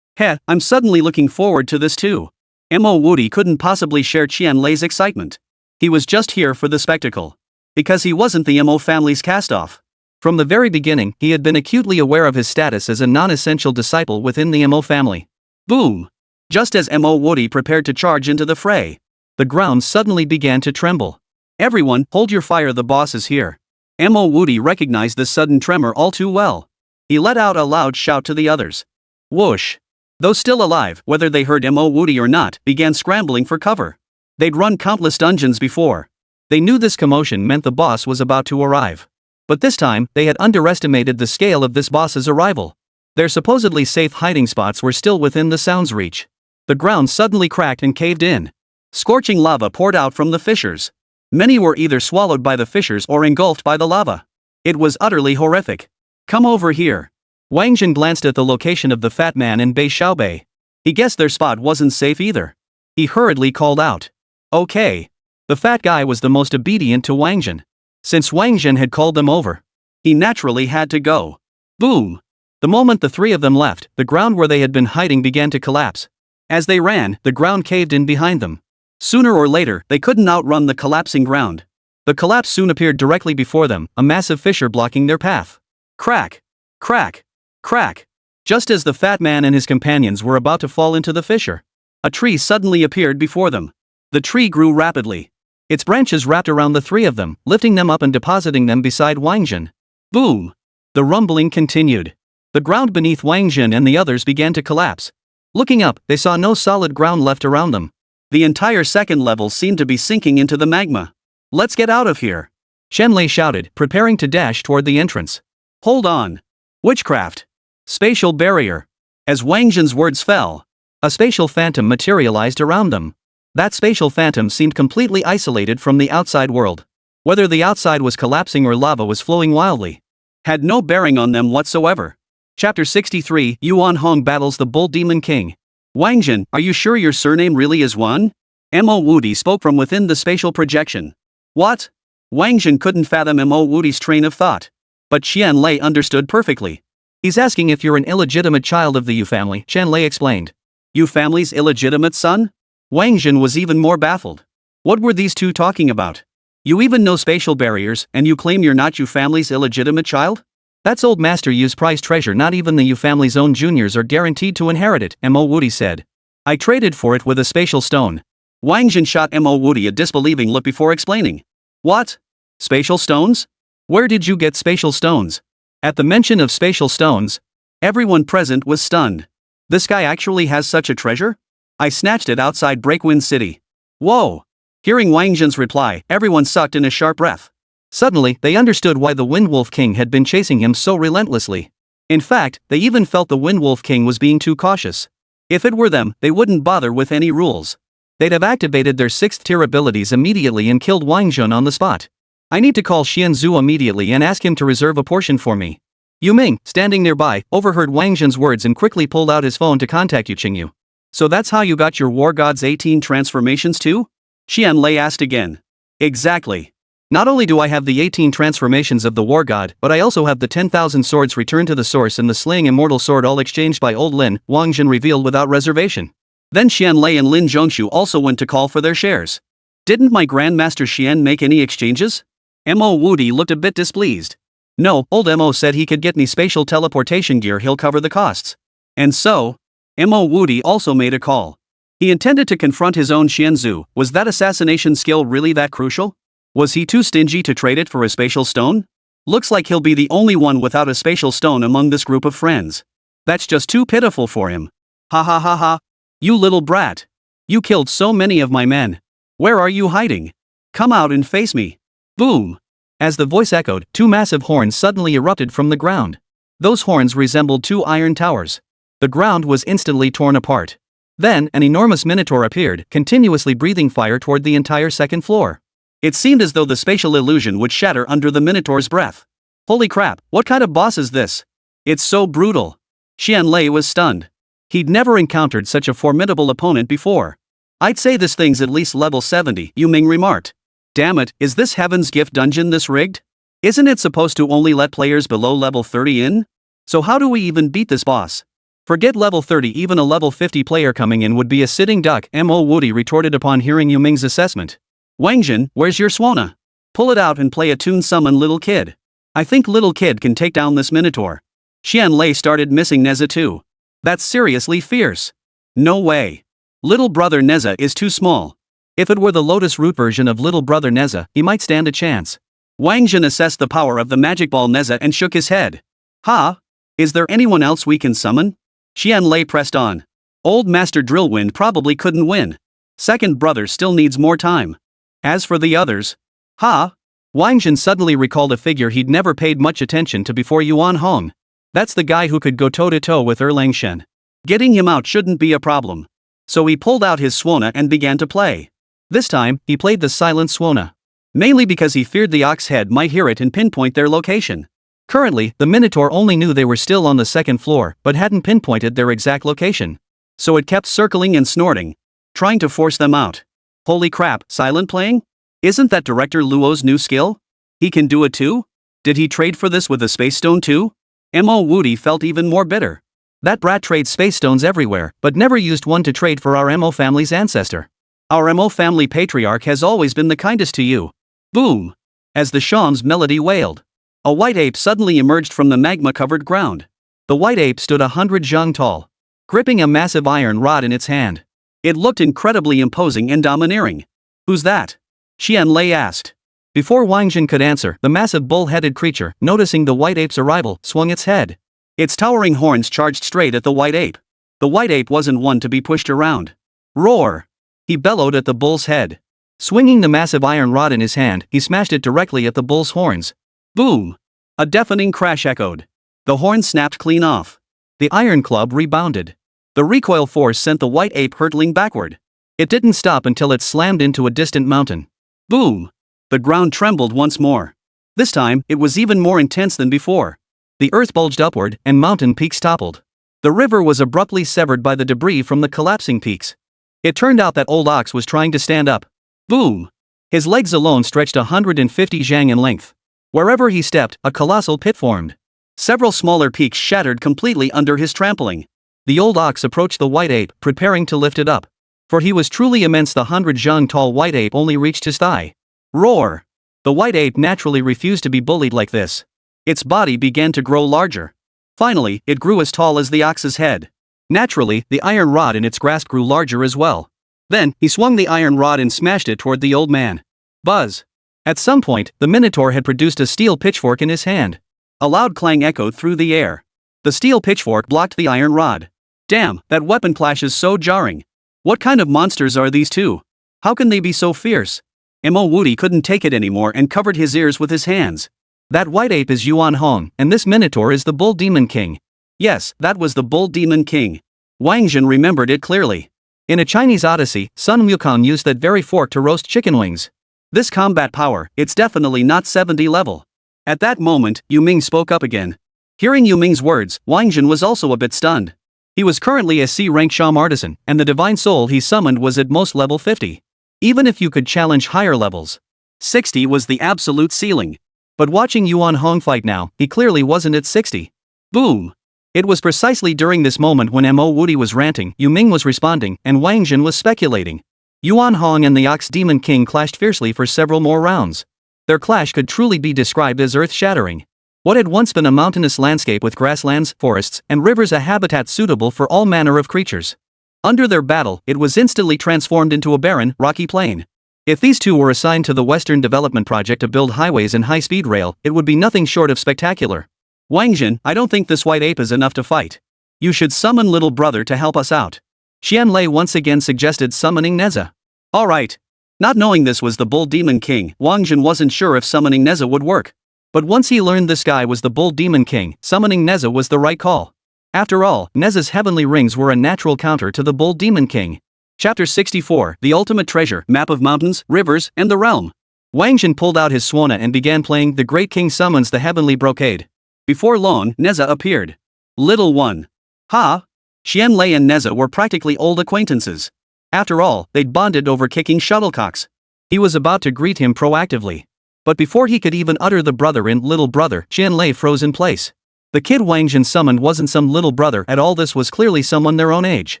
I'm suddenly looking forward to this too. Mo Woody couldn't possibly share Qian Lei's excitement. He was just here for the spectacle. Because he wasn't the Mo family's cast-off. From the very beginning, he had been acutely aware of his status as a non-essential disciple within the Mo family. Boom! Just as Mo Woody prepared to charge into the fray, the ground suddenly began to tremble. Everyone, hold your fire, the boss is here. Mo Woody recognized this sudden tremor all too well. He let out a loud shout to the others. Whoosh! Those still alive, whether they heard Mo Woody or not, began scrambling for cover. They'd run countless dungeons before. They knew this commotion meant the boss was about to arrive. But this time, they had underestimated the scale of this boss's arrival. Their supposedly safe hiding spots were still within the sound's reach. The ground suddenly cracked and caved in. Scorching lava poured out from the fissures. Many were either swallowed by the fissures or engulfed by the lava. It was utterly horrific. Come over here. Wáng Zhen glanced at the location of the fat man in Bei Xiaobei. He guessed their spot wasn't safe either. He hurriedly called out. Okay. The fat guy was the most obedient to Wáng Zhen. Since Wáng Zhen had called them over, he naturally had to go. Boom! The moment the 3 of them left, the ground where they had been hiding began to collapse. As they ran, the ground caved in behind them. Sooner or later, they couldn't outrun the collapsing ground. The collapse soon appeared directly before them, a massive fissure blocking their path. Crack! Crack! Crack! Just as the fat man and his companions were about to fall into the fissure, a tree suddenly appeared before them. The tree grew rapidly. Its branches wrapped around the 3 of them, lifting them up and depositing them beside Wáng Zhen. Boom! The rumbling continued. The ground beneath Wáng Zhen and the others began to collapse. Looking up, they saw no solid ground left around them. The entire second level seemed to be sinking into the magma. Let's get out of here! Chen Lei shouted, preparing to dash toward the entrance. Hold on! Witchcraft! Spatial barrier! As Wáng Zhen's words fell, a spatial phantom materialized around them. That spatial phantom seemed completely isolated from the outside world. Whether the outside was collapsing or lava was flowing wildly, had no bearing on them whatsoever. Chapter 63, Yuan Hong battles the Bull Demon King. Wáng Zhen, are you sure your surname really is Wan? Mo Woody spoke from within the spatial projection. What? Wáng Zhen couldn't fathom Mo Woody's train of thought. But Qian Lei understood perfectly. He's asking if you're an illegitimate child of the Yu family, Qian Lei explained. Yu family's illegitimate son? Wáng Zhen was even more baffled. What were these two talking about? You even know spatial barriers, and you claim you're not Yu family's illegitimate child? That's old Master Yu's prized treasure. Not even the Yu family's own juniors are guaranteed to inherit it, Mo Woody said. I traded for it with a spatial stone. Wáng Zhen shot Mo Woody a disbelieving look before explaining. What? Spatial stones? Where did you get spatial stones? At the mention of spatial stones, everyone present was stunned. This guy actually has such a treasure? I snatched it outside Breakwind City. Whoa! Hearing Wáng Zhen's reply, everyone sucked in a sharp breath. Suddenly, they understood why the Windwolf King had been chasing him so relentlessly. In fact, they even felt the Windwolf King was being too cautious. If it were them, they wouldn't bother with any rules. They'd have activated their 6th tier abilities immediately and killed Wáng Zhen on the spot. I need to call Xian Zhu immediately and ask him to reserve a portion for me. Yu Ming, standing nearby, overheard Wáng Zhen's words and quickly pulled out his phone to contact Yu Qingyu. So that's how you got your War God's 18 transformations too? Qian Lei asked again. Exactly. Not only do I have the 18 transformations of the War God, but I also have the 10,000 swords returned to the source and the slaying immortal sword all exchanged by old Lin, Wáng Zhen revealed without reservation. Then Qian Lei and Lin Zhongshu also went to call for their shares. Didn't my Grandmaster Xian make any exchanges? Mo Woody looked a bit displeased. No, old Mo said he could get me spatial teleportation gear, he'll cover the costs. And so? Mo Wudi also made a call. He intended to confront his own Xianzhu. Was that assassination skill really that crucial? Was he too stingy to trade it for a spatial stone? Looks like he'll be the only one without a spatial stone among this group of friends. That's just too pitiful for him. Ha ha ha ha. You little brat. You killed so many of my men. Where are you hiding? Come out and face me. Boom. As the voice echoed, two massive horns suddenly erupted from the ground. Those horns resembled two iron towers. The ground was instantly torn apart. Then, an enormous minotaur appeared, continuously breathing fire toward the entire second floor. It seemed as though the spatial illusion would shatter under the minotaur's breath. Holy crap, what kind of boss is this? It's so brutal. Xianlei was stunned. He'd never encountered such a formidable opponent before. I'd say this thing's at least level 70, Yu Ming remarked. Damn it, is this Heaven's Gift dungeon this rigged? Isn't it supposed to only let players below level 30 in? So how do we even beat this boss? Forget level 30, even a level 50 player coming in would be a sitting duck, Mo Wudi retorted upon hearing Yu Ming's assessment. Wáng Zhen, where's your Suona? Pull it out and play a tune summon little kid. I think little kid can take down this minotaur. Xianlei started missing Neza too. That's seriously fierce. No way. Little brother Neza is too small. If it were the Lotus Root version of little brother Neza, he might stand a chance. Wáng Zhen assessed the power of the magic ball Neza and shook his head. Ha? Is there anyone else we can summon? Xianlei pressed on. Old Master Drillwind probably couldn't win. Second brother still needs more time. As for the others, ha? Wáng Zhen suddenly recalled a figure he'd never paid much attention to before, Yuan Hong. That's the guy who could go toe-to-toe with Erlang Shen. Getting him out shouldn't be a problem. So he pulled out his Suona and began to play. This time, he played the silent Suona. Mainly because he feared the ox head might hear it and pinpoint their location. Currently, the Minotaur only knew they were still on the second floor, but hadn't pinpointed their exact location. So it kept circling and snorting, trying to force them out. Holy crap, silent playing? Isn't that Director Luo's new skill? He can do it too? Did he trade for this with a space stone too? Mo Wudi felt even more bitter. That brat trades space stones everywhere, but never used one to trade for our Mo family's ancestor. Our Mo family patriarch has always been the kindest to you. Boom! As the Sham's melody wailed, a white ape suddenly emerged from the magma-covered ground. The white ape stood 100 zhang tall, gripping a massive iron rod in its hand. It looked incredibly imposing and domineering. Who's that? Xianlei asked. Before Wáng Zhen could answer, the massive bull-headed creature, noticing the white ape's arrival, swung its head. Its towering horns charged straight at the white ape. The white ape wasn't one to be pushed around. Roar! He bellowed at the bull's head. Swinging the massive iron rod in his hand, he smashed it directly at the bull's horns. Boom! A deafening crash echoed. The horn snapped clean off. The iron club rebounded. The recoil force sent the white ape hurtling backward. It didn't stop until it slammed into a distant mountain. Boom! The ground trembled once more. This time, it was even more intense than before. The earth bulged upward, and mountain peaks toppled. The river was abruptly severed by the debris from the collapsing peaks. It turned out that old ox was trying to stand up. Boom! His legs alone stretched 150 zhang in length. Wherever he stepped, a colossal pit formed. Several smaller peaks shattered completely under his trampling. The old ox approached the white ape, preparing to lift it up. For he was truly immense. The 100 zhang tall white ape only reached his thigh. Roar! The white ape naturally refused to be bullied like this. Its body began to grow larger. Finally, it grew as tall as the ox's head. Naturally, the iron rod in its grasp grew larger as well. Then, he swung the iron rod and smashed it toward the old man. Buzz! At some point, the Minotaur had produced a steel pitchfork in his hand. A loud clang echoed through the air. The steel pitchfork blocked the iron rod. Damn, that weapon clash is so jarring. What kind of monsters are these two? How can they be so fierce? Mo Wudi couldn't take it anymore and covered his ears with his hands. That white ape is Yuan Hong, and this Minotaur is the Bull Demon King. Yes, that was the Bull Demon King. Wáng Zhen remembered it clearly. In a Chinese odyssey, Sun Wukong used that very fork to roast chicken wings. This combat power, it's definitely not 70 level. At that moment, Yu Ming spoke up again. Hearing Yu Ming's words, Wáng Zhen was also a bit stunned. He was currently a C-rank Sham artisan, and the divine soul he summoned was at most level 50. Even if you could challenge higher levels, 60 was the absolute ceiling. But watching Yuan Hong fight now, he clearly wasn't at 60. Boom! It was precisely during this moment when Mo Wudi was ranting, Yu Ming was responding, and Wáng Zhen was speculating. Yuan Hong and the Ox Demon King clashed fiercely for several more rounds. Their clash could truly be described as earth-shattering. What had once been a mountainous landscape with grasslands, forests, and rivers a habitat suitable for all manner of creatures. Under their battle, it was instantly transformed into a barren, rocky plain. If these two were assigned to the Western Development Project to build highways and high-speed rail, it would be nothing short of spectacular. Wáng Zhen, I don't think this white ape is enough to fight. You should summon little brother to help us out. Qianlei once again suggested summoning Neza. Alright. Not knowing this was the Bull Demon King, Wáng Zhen wasn't sure if summoning Neza would work. But once he learned this guy was the Bull Demon King, summoning Neza was the right call. After all, Neza's heavenly rings were a natural counter to the Bull Demon King. Chapter 64, The Ultimate Treasure, Map of Mountains, Rivers, and the Realm. Wáng Zhen pulled out his Suona and began playing The Great King Summons the Heavenly Brocade. Before long, Neza appeared. Little one. Ha! Qianlei and Neza were practically old acquaintances. After all, they'd bonded over kicking shuttlecocks. He was about to greet him proactively. But before he could even utter the brother in little brother, Qianlei froze in place. The kid Wáng Zhen summoned wasn't some little brother at all, this was clearly someone their own age.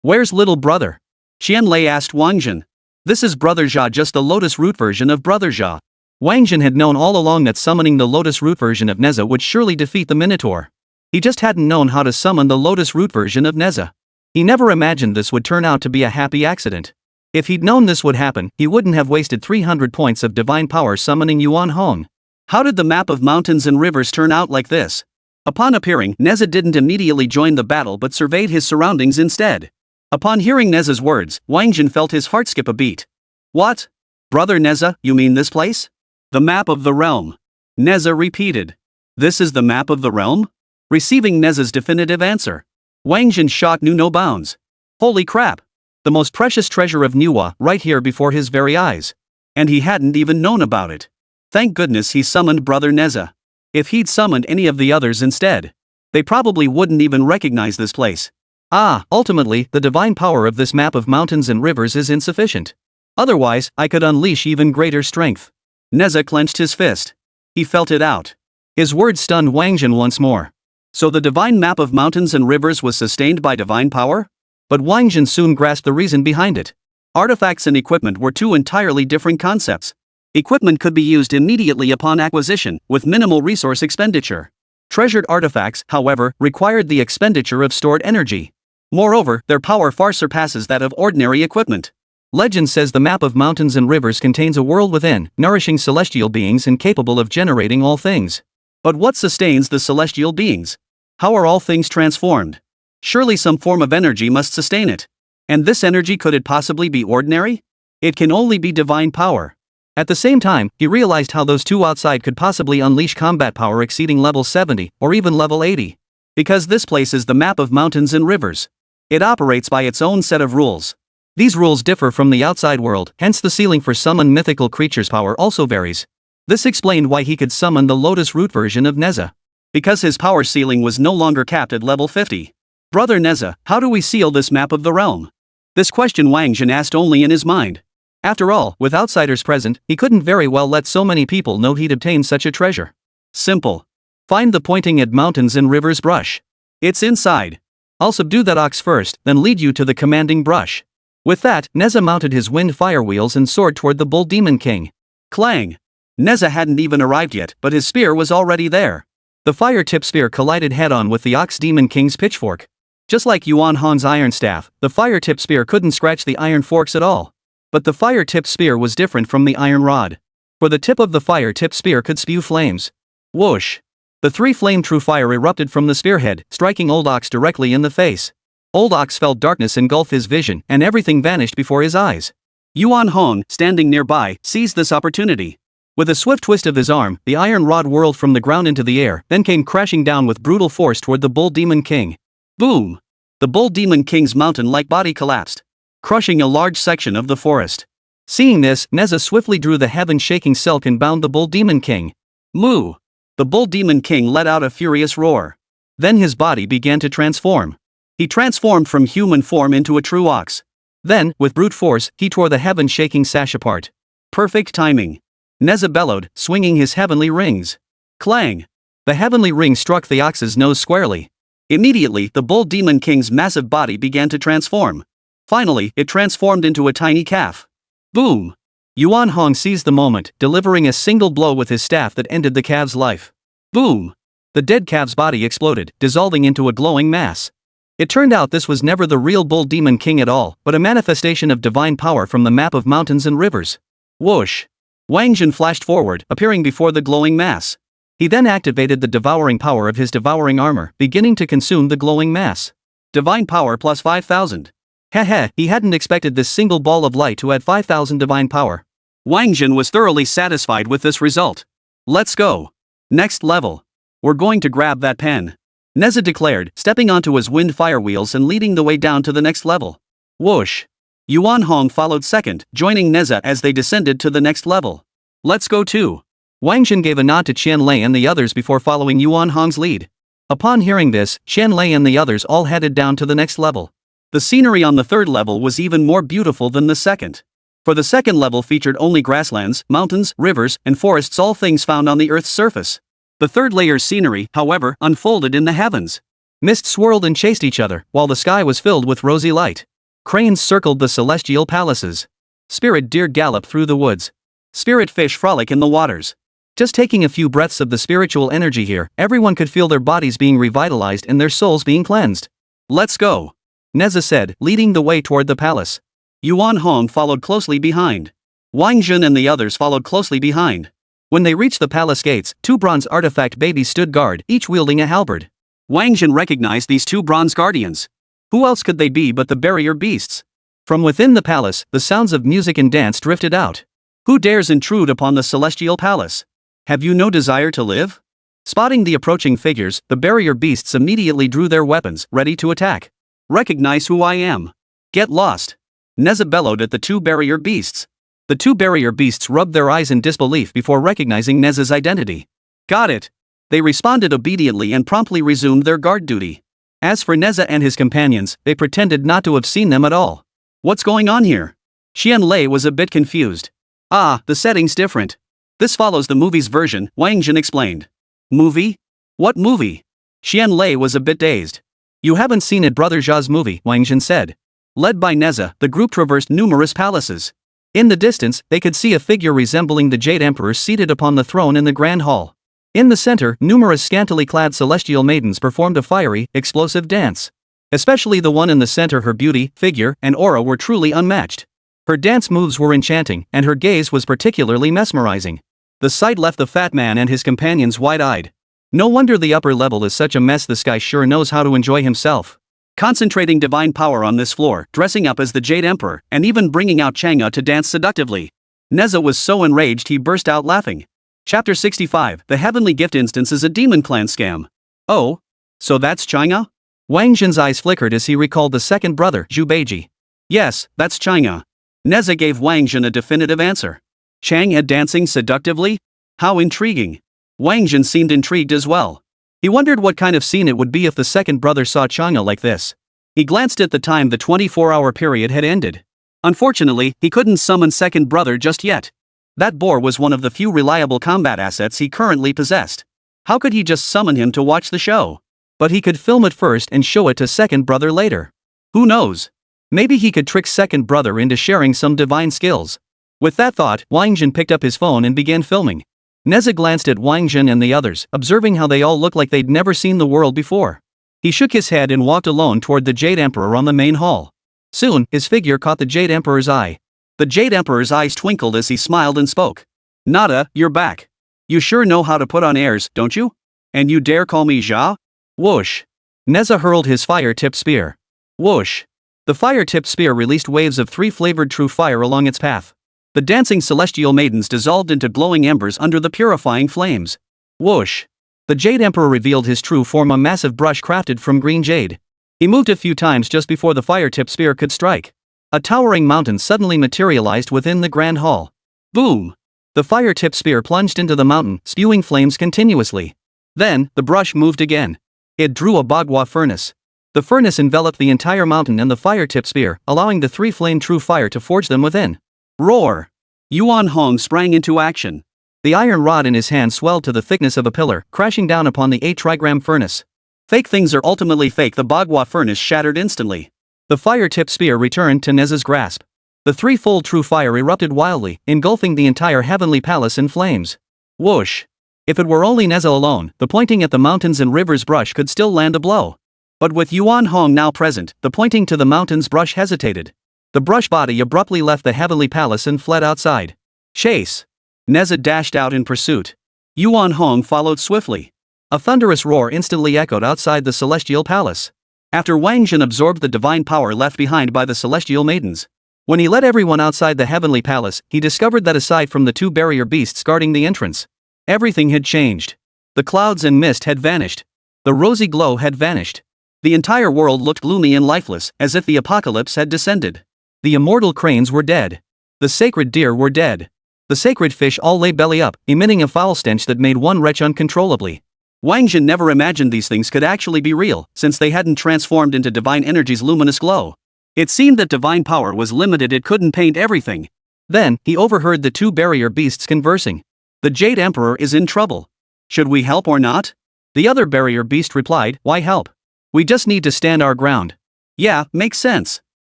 Where's little brother? Qianlei asked Wáng Zhen. This is Brother Jia, just the lotus root version of Brother Jia. Wáng Zhen had known all along that summoning the lotus root version of Neza would surely defeat the Minotaur. He just hadn't known how to summon the lotus root version of Neza. He never imagined this would turn out to be a happy accident. If he'd known this would happen, he wouldn't have wasted 300 points of divine power summoning Yuan Hong. How did the map of mountains and rivers turn out like this? Upon appearing, Neza didn't immediately join the battle but surveyed his surroundings instead. Upon hearing Neza's words, Wáng Zhen felt his heart skip a beat. What? Brother Neza, you mean this place? The map of the realm. Neza repeated. This is the map of the realm? Receiving Neza's definitive answer, Wáng Zhen's shock knew no bounds. Holy crap! The most precious treasure of Niwa, right here before his very eyes. And he hadn't even known about it. Thank goodness he summoned Brother Neza. If he'd summoned any of the others instead, they probably wouldn't even recognize this place. Ultimately, the divine power of this map of mountains and rivers is insufficient. Otherwise, I could unleash even greater strength. Neza clenched his fist. He felt it out. His words stunned Wáng Zhen once more. So the divine map of mountains and rivers was sustained by divine power? But Wáng Zhen soon grasped the reason behind it. Artifacts and equipment were two entirely different concepts. Equipment could be used immediately upon acquisition, with minimal resource expenditure. Treasured artifacts, however, required the expenditure of stored energy. Moreover, their power far surpasses that of ordinary equipment. Legend says the map of mountains and rivers contains a world within, nourishing celestial beings and capable of generating all things. But what sustains the celestial beings? How are all things transformed? Surely some form of energy must sustain it. And this energy, could it possibly be ordinary? It can only be divine power. At the same time, he realized how those two outside could possibly unleash combat power exceeding level 70, or even level 80. Because this place is the map of mountains and rivers. It operates by its own set of rules. These rules differ from the outside world, hence the ceiling for summoned mythical creatures' power also varies. This explained why he could summon the lotus root version of Neza. Because his power ceiling was no longer capped at level 50. Brother Neza, how do we seal this map of the realm? This question Wáng Zhen asked only in his mind. After all, with outsiders present, he couldn't very well let so many people know he'd obtained such a treasure. Simple. Find the pointing at mountains and rivers brush. It's inside. I'll subdue that ox first, then lead you to the commanding brush. With that, Neza mounted his wind fire wheels and soared toward the Bull Demon King. Clang! Neza hadn't even arrived yet, but his spear was already there. The fire-tipped spear collided head-on with the Ox Demon King's pitchfork. Just like Yuan Hong's iron staff, the fire-tipped spear couldn't scratch the iron forks at all. But the fire-tipped spear was different from the iron rod. For the tip of the fire-tipped spear could spew flames. Whoosh! The three-flame true fire erupted from the spearhead, striking Old Ox directly in the face. Old Ox felt darkness engulf his vision, and everything vanished before his eyes. Yuan Hong, standing nearby, seized this opportunity. With a swift twist of his arm, the iron rod whirled from the ground into the air, then came crashing down with brutal force toward the Bull Demon King. Boom! The Bull Demon King's mountain-like body collapsed, crushing a large section of the forest. Seeing this, Neza swiftly drew the heaven-shaking silk and bound the Bull Demon King. Moo! The Bull Demon King let out a furious roar. Then his body began to transform. He transformed from human form into a true ox. Then, with brute force, he tore the heaven-shaking sash apart. Perfect timing. Neza bellowed, swinging his heavenly rings. Clang! The heavenly ring struck the ox's nose squarely. Immediately, the Bull Demon King's massive body began to transform. Finally, it transformed into a tiny calf. Boom! Yuan Hong seized the moment, delivering a single blow with his staff that ended the calf's life. Boom! The dead calf's body exploded, dissolving into a glowing mass. It turned out this was never the real bull demon king at all, but a manifestation of divine power from the map of mountains and rivers. Whoosh! Wáng Zhen flashed forward, appearing before the glowing mass. He then activated the devouring power of his devouring armor, beginning to consume the glowing mass. Divine power plus 5,000. Heh, he hadn't expected this single ball of light to add 5,000 divine power. Wáng Zhen was thoroughly satisfied with this result. Let's go. Next level. We're going to grab that pen. Neza declared, stepping onto his wind fire wheels and leading the way down to the next level. Whoosh! Yuan Hong followed second, joining Neza as they descended to the next level. Let's go too. Wáng Zhen gave a nod to Qian Lei and the others before following Yuan Hong's lead. Upon hearing this, Qian Lei and the others all headed down to the next level. The scenery on the third level was even more beautiful than the second. For the second level featured only grasslands, mountains, rivers, and forests, all things found on the Earth's surface. The third layer's scenery, however, unfolded in the heavens. Mist swirled and chased each other, while the sky was filled with rosy light. Cranes circled the celestial palaces. Spirit deer gallop through the woods. Spirit fish frolic in the waters. Just taking a few breaths of the spiritual energy here, everyone could feel their bodies being revitalized and their souls being cleansed. Let's go, Neza said, leading the way toward the palace. Yuan Hong followed closely behind. Wáng Zhen and the others followed closely behind. When they reached the palace gates, two bronze artifact babies stood guard, each wielding a halberd. Wáng Zhen recognized these two bronze guardians. Who else could they be but the barrier beasts? From within the palace, the sounds of music and dance drifted out. Who dares intrude upon the celestial palace? Have you no desire to live? Spotting the approaching figures, the barrier beasts immediately drew their weapons, ready to attack. Recognize who I am. Get lost. Neza bellowed at the two barrier beasts. The two barrier beasts rubbed their eyes in disbelief before recognizing Neza's identity. Got it. They responded obediently and promptly resumed their guard duty. As for Neza and his companions, they pretended not to have seen them at all. What's going on here? Qian Lei was a bit confused. Ah, the setting's different. This follows the movie's version, Wáng Zhen explained. Movie? What movie? Qian Lei was a bit dazed. You haven't seen it, Brother Zha's movie, Wáng Zhen said. Led by Neza, the group traversed numerous palaces. In the distance, they could see a figure resembling the Jade Emperor seated upon the throne in the Grand Hall. In the center, numerous scantily clad celestial maidens performed a fiery, explosive dance. Especially the one in the center, her beauty, figure, and aura were truly unmatched. Her dance moves were enchanting, and her gaze was particularly mesmerizing. The sight left the fat man and his companions wide-eyed. No wonder the upper level is such a mess, this guy sure knows how to enjoy himself. Concentrating divine power on this floor, dressing up as the Jade Emperor, and even bringing out Chang'e to dance seductively. Neza was so enraged he burst out laughing. Chapter 65, The Heavenly Gift Instance is a Demon Clan Scam. Oh? So that's Chang'e? Wáng Zhen's eyes flickered as he recalled the second brother, Zhu Beiji. Yes, that's Chang'e. Neza gave Wáng Zhen a definitive answer. Chang'e dancing seductively? How intriguing. Wáng Zhen seemed intrigued as well. He wondered what kind of scene it would be if the second brother saw Chang'e like this. He glanced at the time. The 24-hour period had ended. Unfortunately, he couldn't summon second brother just yet. That boar was one of the few reliable combat assets he currently possessed. How could he just summon him to watch the show? But he could film it first and show it to second brother later. Who knows? Maybe he could trick second brother into sharing some divine skills. With that thought, Wáng Zhen picked up his phone and began filming. Neza glanced at Wáng Zhen and the others, observing how they all looked like they'd never seen the world before. He shook his head and walked alone toward the Jade Emperor on the main hall. Soon, his figure caught the Jade Emperor's eye. The Jade Emperor's eyes twinkled as he smiled and spoke. Nada, you're back. You sure know how to put on airs, don't you? And you dare call me Zha? Whoosh. Neza hurled his fire-tipped spear. Whoosh. The fire-tipped spear released waves of 3-flavored true fire along its path. The dancing celestial maidens dissolved into glowing embers under the purifying flames. Whoosh. The Jade Emperor revealed his true form, a massive brush crafted from green jade. He moved a few times just before the fire-tipped spear could strike. A towering mountain suddenly materialized within the Grand Hall. Boom! The fire-tipped spear plunged into the mountain, spewing flames continuously. Then, the brush moved again. It drew a bagua furnace. The furnace enveloped the entire mountain and the fire-tipped spear, allowing the 3-flame true fire to forge them within. Roar! Yuan Hong sprang into action. The iron rod in his hand swelled to the thickness of a pillar, crashing down upon the 8-trigram furnace. Fake things are ultimately fake. The bagua furnace shattered instantly. The fire-tipped spear returned to Neza's grasp. The 3-fold true fire erupted wildly, engulfing the entire heavenly palace in flames. Whoosh! If it were only Neza alone, the pointing at the mountains and rivers brush could still land a blow. But with Yuan Hong now present, the pointing to the mountains brush hesitated. The brush body abruptly left the heavenly palace and fled outside. Chase! Neza dashed out in pursuit. Yuan Hong followed swiftly. A thunderous roar instantly echoed outside the celestial palace. After Wáng Zhen absorbed the divine power left behind by the celestial maidens. When he led everyone outside the heavenly palace, he discovered that aside from the two barrier beasts guarding the entrance, everything had changed. The clouds and mist had vanished. The rosy glow had vanished. The entire world looked gloomy and lifeless, as if the apocalypse had descended. The immortal cranes were dead. The sacred deer were dead. The sacred fish all lay belly up, emitting a foul stench that made one retch uncontrollably. Wáng Zhen never imagined these things could actually be real, since they hadn't transformed into divine energy's luminous glow. It seemed that divine power was limited, it couldn't paint everything. Then, he overheard the two barrier beasts conversing. The Jade Emperor is in trouble. Should we help or not? The other barrier beast replied, why help? We just need to stand our ground. Yeah, makes sense.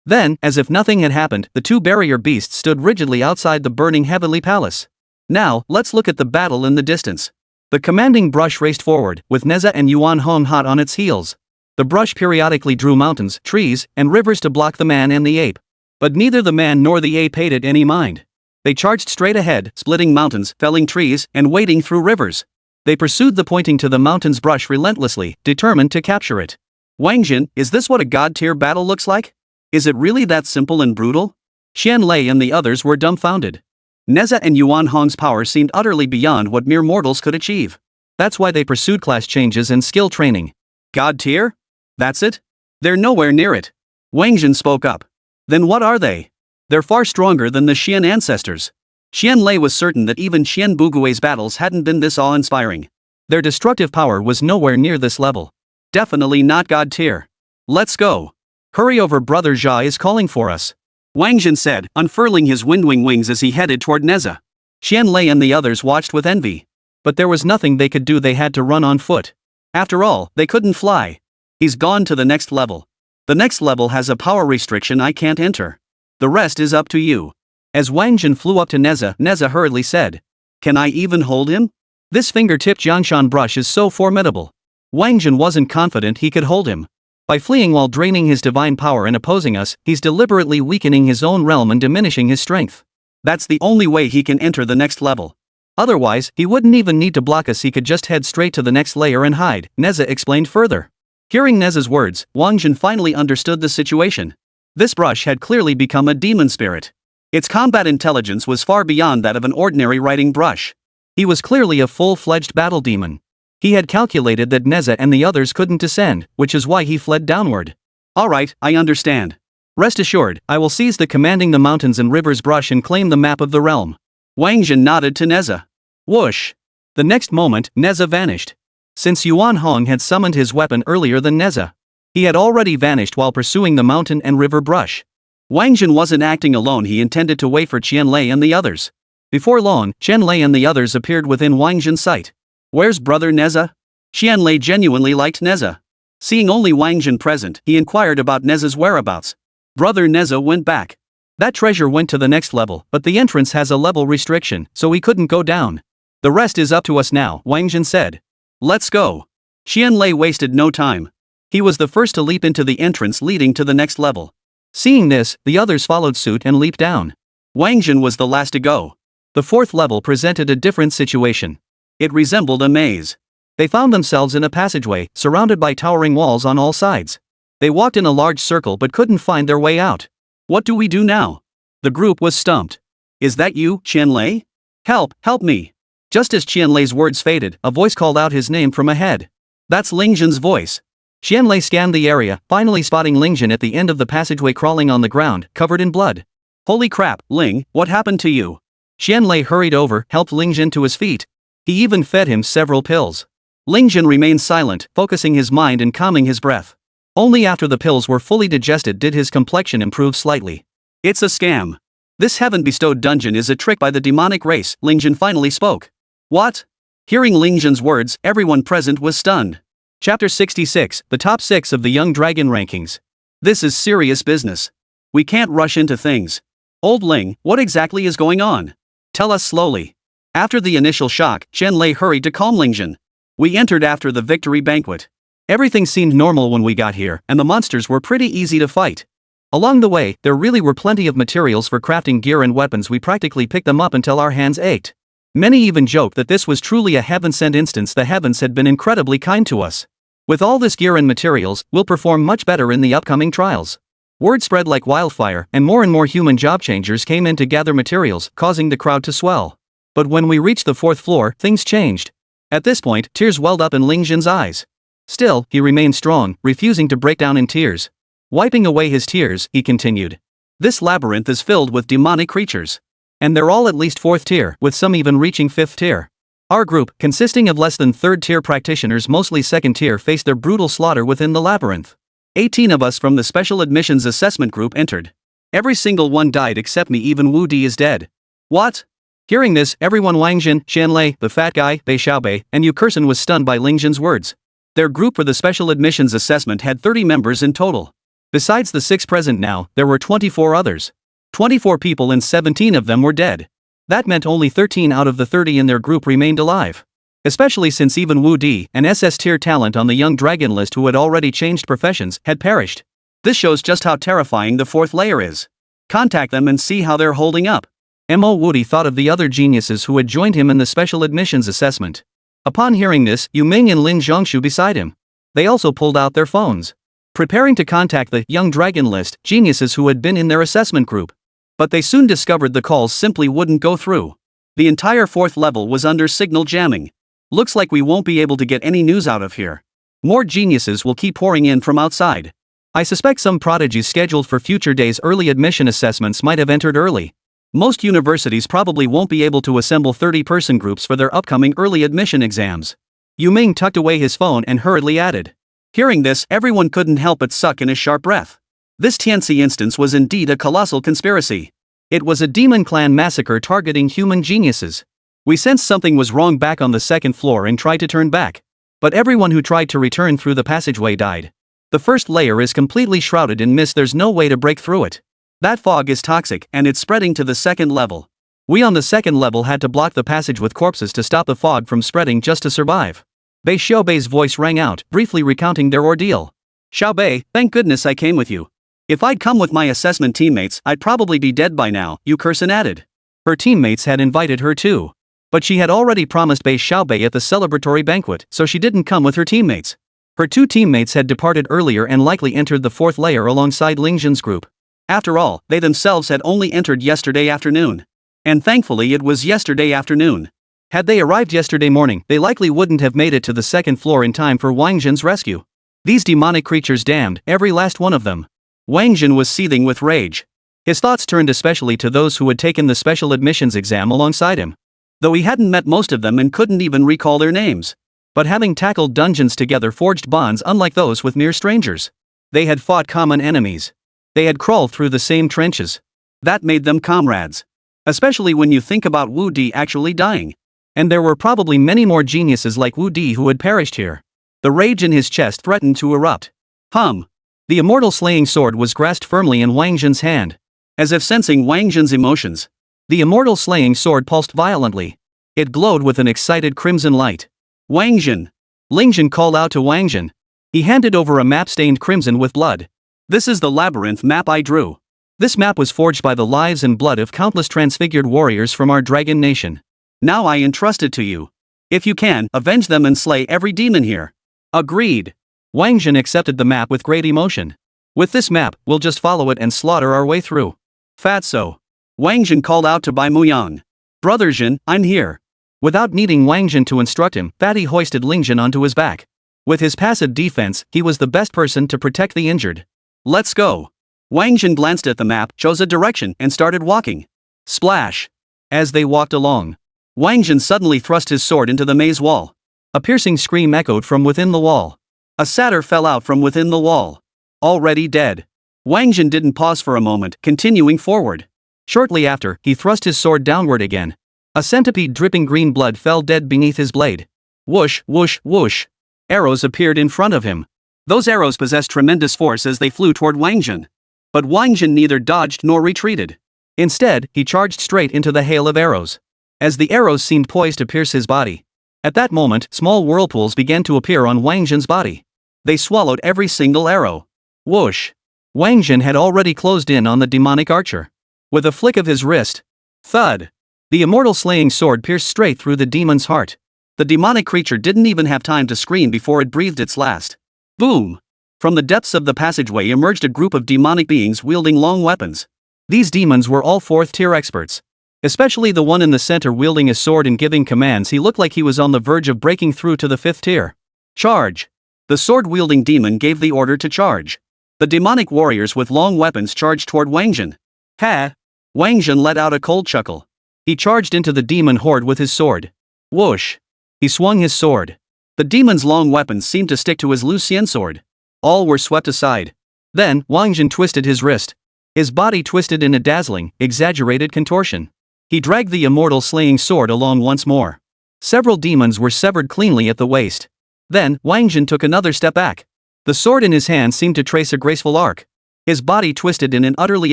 Then, as if nothing had happened, the two barrier beasts stood rigidly outside the burning heavenly palace. Now, let's look at the battle in the distance. The commanding brush raced forward, with Neza and Yuan Hong hot on its heels. The brush periodically drew mountains, trees, and rivers to block the man and the ape. But neither the man nor the ape paid it any mind. They charged straight ahead, splitting mountains, felling trees, and wading through rivers. They pursued the pointing to the mountain's brush relentlessly, determined to capture it. Wáng Zhen, is this what a god-tier battle looks like? Is it really that simple and brutal? Xian Lei and the others were dumbfounded. Neza and Yuan Hong's power seemed utterly beyond what mere mortals could achieve. That's why they pursued class changes and skill training. God tier? That's it? They're nowhere near it. Wáng Zhen spoke up. Then what are they? They're far stronger than the Xian ancestors. Xian Lei was certain that even Xian Bugui's battles hadn't been this awe-inspiring. Their destructive power was nowhere near this level. Definitely not god tier. Let's go. Hurry over, Brother Jia is calling for us. Wáng Zhen said, unfurling his windwing wings as he headed toward Neza. Xian Lei and the others watched with envy. But there was nothing they could do, they had to run on foot. After all, they couldn't fly. He's gone to the next level. The next level has a power restriction I can't enter. The rest is up to you. As Wáng Zhen flew up to Neza, Neza hurriedly said, can I even hold him? This fingertip Jianshan brush is so formidable. Wáng Zhen wasn't confident he could hold him. By fleeing while draining his divine power and opposing us, he's deliberately weakening his own realm and diminishing his strength. That's the only way he can enter the next level. Otherwise, he wouldn't even need to block us, he could just head straight to the next layer and hide, Neza explained further. Hearing Neza's words, Wáng Zhen finally understood the situation. This brush had clearly become a demon spirit. Its combat intelligence was far beyond that of an ordinary writing brush. He was clearly a full-fledged battle demon. He had calculated that Neza and the others couldn't descend, which is why he fled downward. Alright, I understand. Rest assured, I will seize the commanding the mountains and rivers brush and claim the map of the realm. Wáng Zhen nodded to Neza. Whoosh! The next moment, Neza vanished. Since Yuan Hong had summoned his weapon earlier than Neza, he had already vanished while pursuing the mountain and river brush. Wáng Zhen wasn't acting alone, he intended to wait for Qian Lei and the others. Before long, Qian Lei and the others appeared within Wáng Zhen's sight. Where's Brother Neza? Qian Lei genuinely liked Neza. Seeing only Wáng Zhen present, he inquired about Neza's whereabouts. Brother Neza went back. That treasure went to the next level, but the entrance has a level restriction, so he couldn't go down. The rest is up to us now, Wáng Zhen said. Let's go. Qian Lei wasted no time. He was the first to leap into the entrance leading to the next level. Seeing this, the others followed suit and leaped down. Wáng Zhen was the last to go. The fourth level presented a different situation. It resembled a maze. They found themselves in a passageway, surrounded by towering walls on all sides. They walked in a large circle but couldn't find their way out. What do we do now? The group was stumped. Is that you, Qian Lei? Help me. Just as Qian Lei's words faded, a voice called out his name from ahead. That's Ling Zhen's voice. Qian Lei scanned the area, finally spotting Ling Zhen at the end of the passageway crawling on the ground, covered in blood. Holy crap, Ling, what happened to you? Qian Lei hurried over, helped Ling Zhen to his feet. He even fed him several pills. Ling Zhen remained silent, focusing his mind and calming his breath. Only after the pills were fully digested did his complexion improve slightly. It's a scam. This heaven-bestowed dungeon is a trick by the demonic race, Ling Zhen finally spoke. What? Hearing Ling Zhen's words, everyone present was stunned. Chapter 66, the top 6 of the Young Dragon rankings. This is serious business. We can't rush into things. Old Ling, what exactly is going on? Tell us slowly. After the initial shock, Zhen hurried to calm Ling Zhen. We entered after the victory banquet. Everything seemed normal when we got here, and the monsters were pretty easy to fight. Along the way, there really were plenty of materials for crafting gear and weapons. We practically picked them up until our hands ached. Many even joked that this was truly a heaven-sent instance. The heavens had been incredibly kind to us. With all this gear and materials, we'll perform much better in the upcoming trials. Word spread like wildfire, and more human job changers came in to gather materials, causing the crowd to swell. But when we reached the 4th floor, things changed. At this point, tears welled up in Ling Zhen's eyes. Still, he remained strong, refusing to break down in tears. Wiping away his tears, he continued. This labyrinth is filled with demonic creatures. And they're all at least 4th tier, with some even reaching 5th tier. Our group, consisting of less than 3rd tier practitioners, mostly 2nd tier, faced their brutal slaughter within the labyrinth. 18 of us from the special admissions assessment group entered. Every single one died except me. Even Wu Di is dead. What? Hearing this, everyone Wáng Zhen, Shanlei, the fat guy, Bei Xiaobei, and Yu Kursen was stunned by Ling Zhen's words. Their group for the special admissions assessment had 30 members in total. Besides the 6 present now, there were 24 others. 24 people and 17 of them were dead. That meant only 13 out of the 30 in their group remained alive. Especially since even Wu Di, an SS tier talent on the young dragon list who had already changed professions, had perished. This shows just how terrifying the 4th layer is. Contact them and see how they're holding up. Mo Wudi thought of the other geniuses who had joined him in the special admissions assessment. Upon hearing this, Yu Ming and Lin Zhongshu beside him. They also pulled out their phones, preparing to contact the young dragon list geniuses who had been in their assessment group. But they soon discovered the calls simply wouldn't go through. The entire 4th level was under signal jamming. Looks like we won't be able to get any news out of here. More geniuses will keep pouring in from outside. I suspect some prodigies scheduled for future days' early admission assessments might have entered early. Most universities probably won't be able to assemble 30-person groups for their upcoming early admission exams. Yu Ming tucked away his phone and hurriedly added. Hearing this, everyone couldn't help but suck in a sharp breath. This Tianxi instance was indeed a colossal conspiracy. It was a demon clan massacre targeting human geniuses. We sensed something was wrong back on the 2nd floor and tried to turn back. But everyone who tried to return through the passageway died. The 1st layer is completely shrouded in mist. There's no way to break through it. That fog is toxic and it's spreading to the 2nd level. We on the 2nd level had to block the passage with corpses to stop the fog from spreading just to survive. Bei Xiaobei's voice rang out, briefly recounting their ordeal. Xiaobei, thank goodness I came with you. If I'd come with my assessment teammates, I'd probably be dead by now, Yu Kursen added. Her teammates had invited her too. But she had already promised Bei Xiaobei at the celebratory banquet, so she didn't come with her teammates. Her 2 teammates had departed earlier and likely entered the 4th layer alongside Ling Zhen's group. After all, they themselves had only entered yesterday afternoon. And thankfully it was yesterday afternoon. Had they arrived yesterday morning, they likely wouldn't have made it to the 2nd floor in time for Wáng Zhen's rescue. These demonic creatures damned, every last one of them. Wáng Zhen was seething with rage. His thoughts turned especially to those who had taken the special admissions exam alongside him. Though he hadn't met most of them and couldn't even recall their names. But having tackled dungeons together forged bonds unlike those with mere strangers. They had fought common enemies. They had crawled through the same trenches. That made them comrades. Especially when you think about Wu Di actually dying. And there were probably many more geniuses like Wu Di who had perished here. The rage in his chest threatened to erupt. The immortal slaying sword was grasped firmly in Wáng Zhen's hand. As if sensing Wáng Zhen's emotions, the immortal slaying sword pulsed violently. It glowed with an excited crimson light. Wáng Zhen! Ling Zhen called out to Wáng Zhen. He handed over a map stained crimson with blood. This is the labyrinth map I drew. This map was forged by the lives and blood of countless transfigured warriors from our dragon nation. Now I entrust it to you. If you can, avenge them and slay every demon here. Agreed. Wáng Zhen accepted the map with great emotion. With this map, we'll just follow it and slaughter our way through. Fatso. Wáng Zhen called out to Bai Muyang. Brother Zhen, I'm here. Without needing Wáng Zhen to instruct him, Fatty hoisted Ling Zhen onto his back. With his passive defense, he was the best person to protect the injured. Let's go. Wáng Zhen glanced at the map, chose a direction, and started walking. Splash. As they walked along, Wáng Zhen suddenly thrust his sword into the maze wall. A piercing scream echoed from within the wall. A satyr fell out from within the wall. Already dead. Wáng Zhen didn't pause for a moment, continuing forward. Shortly after, he thrust his sword downward again. A centipede dripping green blood fell dead beneath his blade. Whoosh, whoosh, whoosh. Arrows appeared in front of him. Those arrows possessed tremendous force as they flew toward Wáng Zhen. But Wáng Zhen neither dodged nor retreated. Instead, he charged straight into the hail of arrows. as the arrows seemed poised to pierce his body. At that moment, small whirlpools began to appear on Wáng Zhen's body. They swallowed every single arrow. Whoosh! Wáng Zhen had already closed in on the demonic archer. With a flick of his wrist, thud! The immortal slaying sword pierced straight through the demon's heart. The demonic creature didn't even have time to scream before it breathed its last. Boom! From the depths of the passageway emerged a group of demonic beings wielding long weapons. These demons were all 4th-tier experts. Especially the one in the center wielding a sword and giving commands. He looked like he was on the verge of breaking through to the 5th tier. Charge! The sword-wielding demon gave the order to charge. The demonic warriors with long weapons charged toward Wáng Zhen. Ha! Wáng Zhen let out a cold chuckle. He charged into the demon horde with his sword. Whoosh! He swung his sword. The demon's long weapons seemed to stick to his Lucien sword. All were swept aside. Then, Wáng Zhen twisted his wrist. His body twisted in a dazzling, exaggerated contortion. He dragged the immortal slaying sword along once more. Several demons were severed cleanly at the waist. Then, Wáng Zhen took another step back. The sword in his hand seemed to trace a graceful arc. His body twisted in an utterly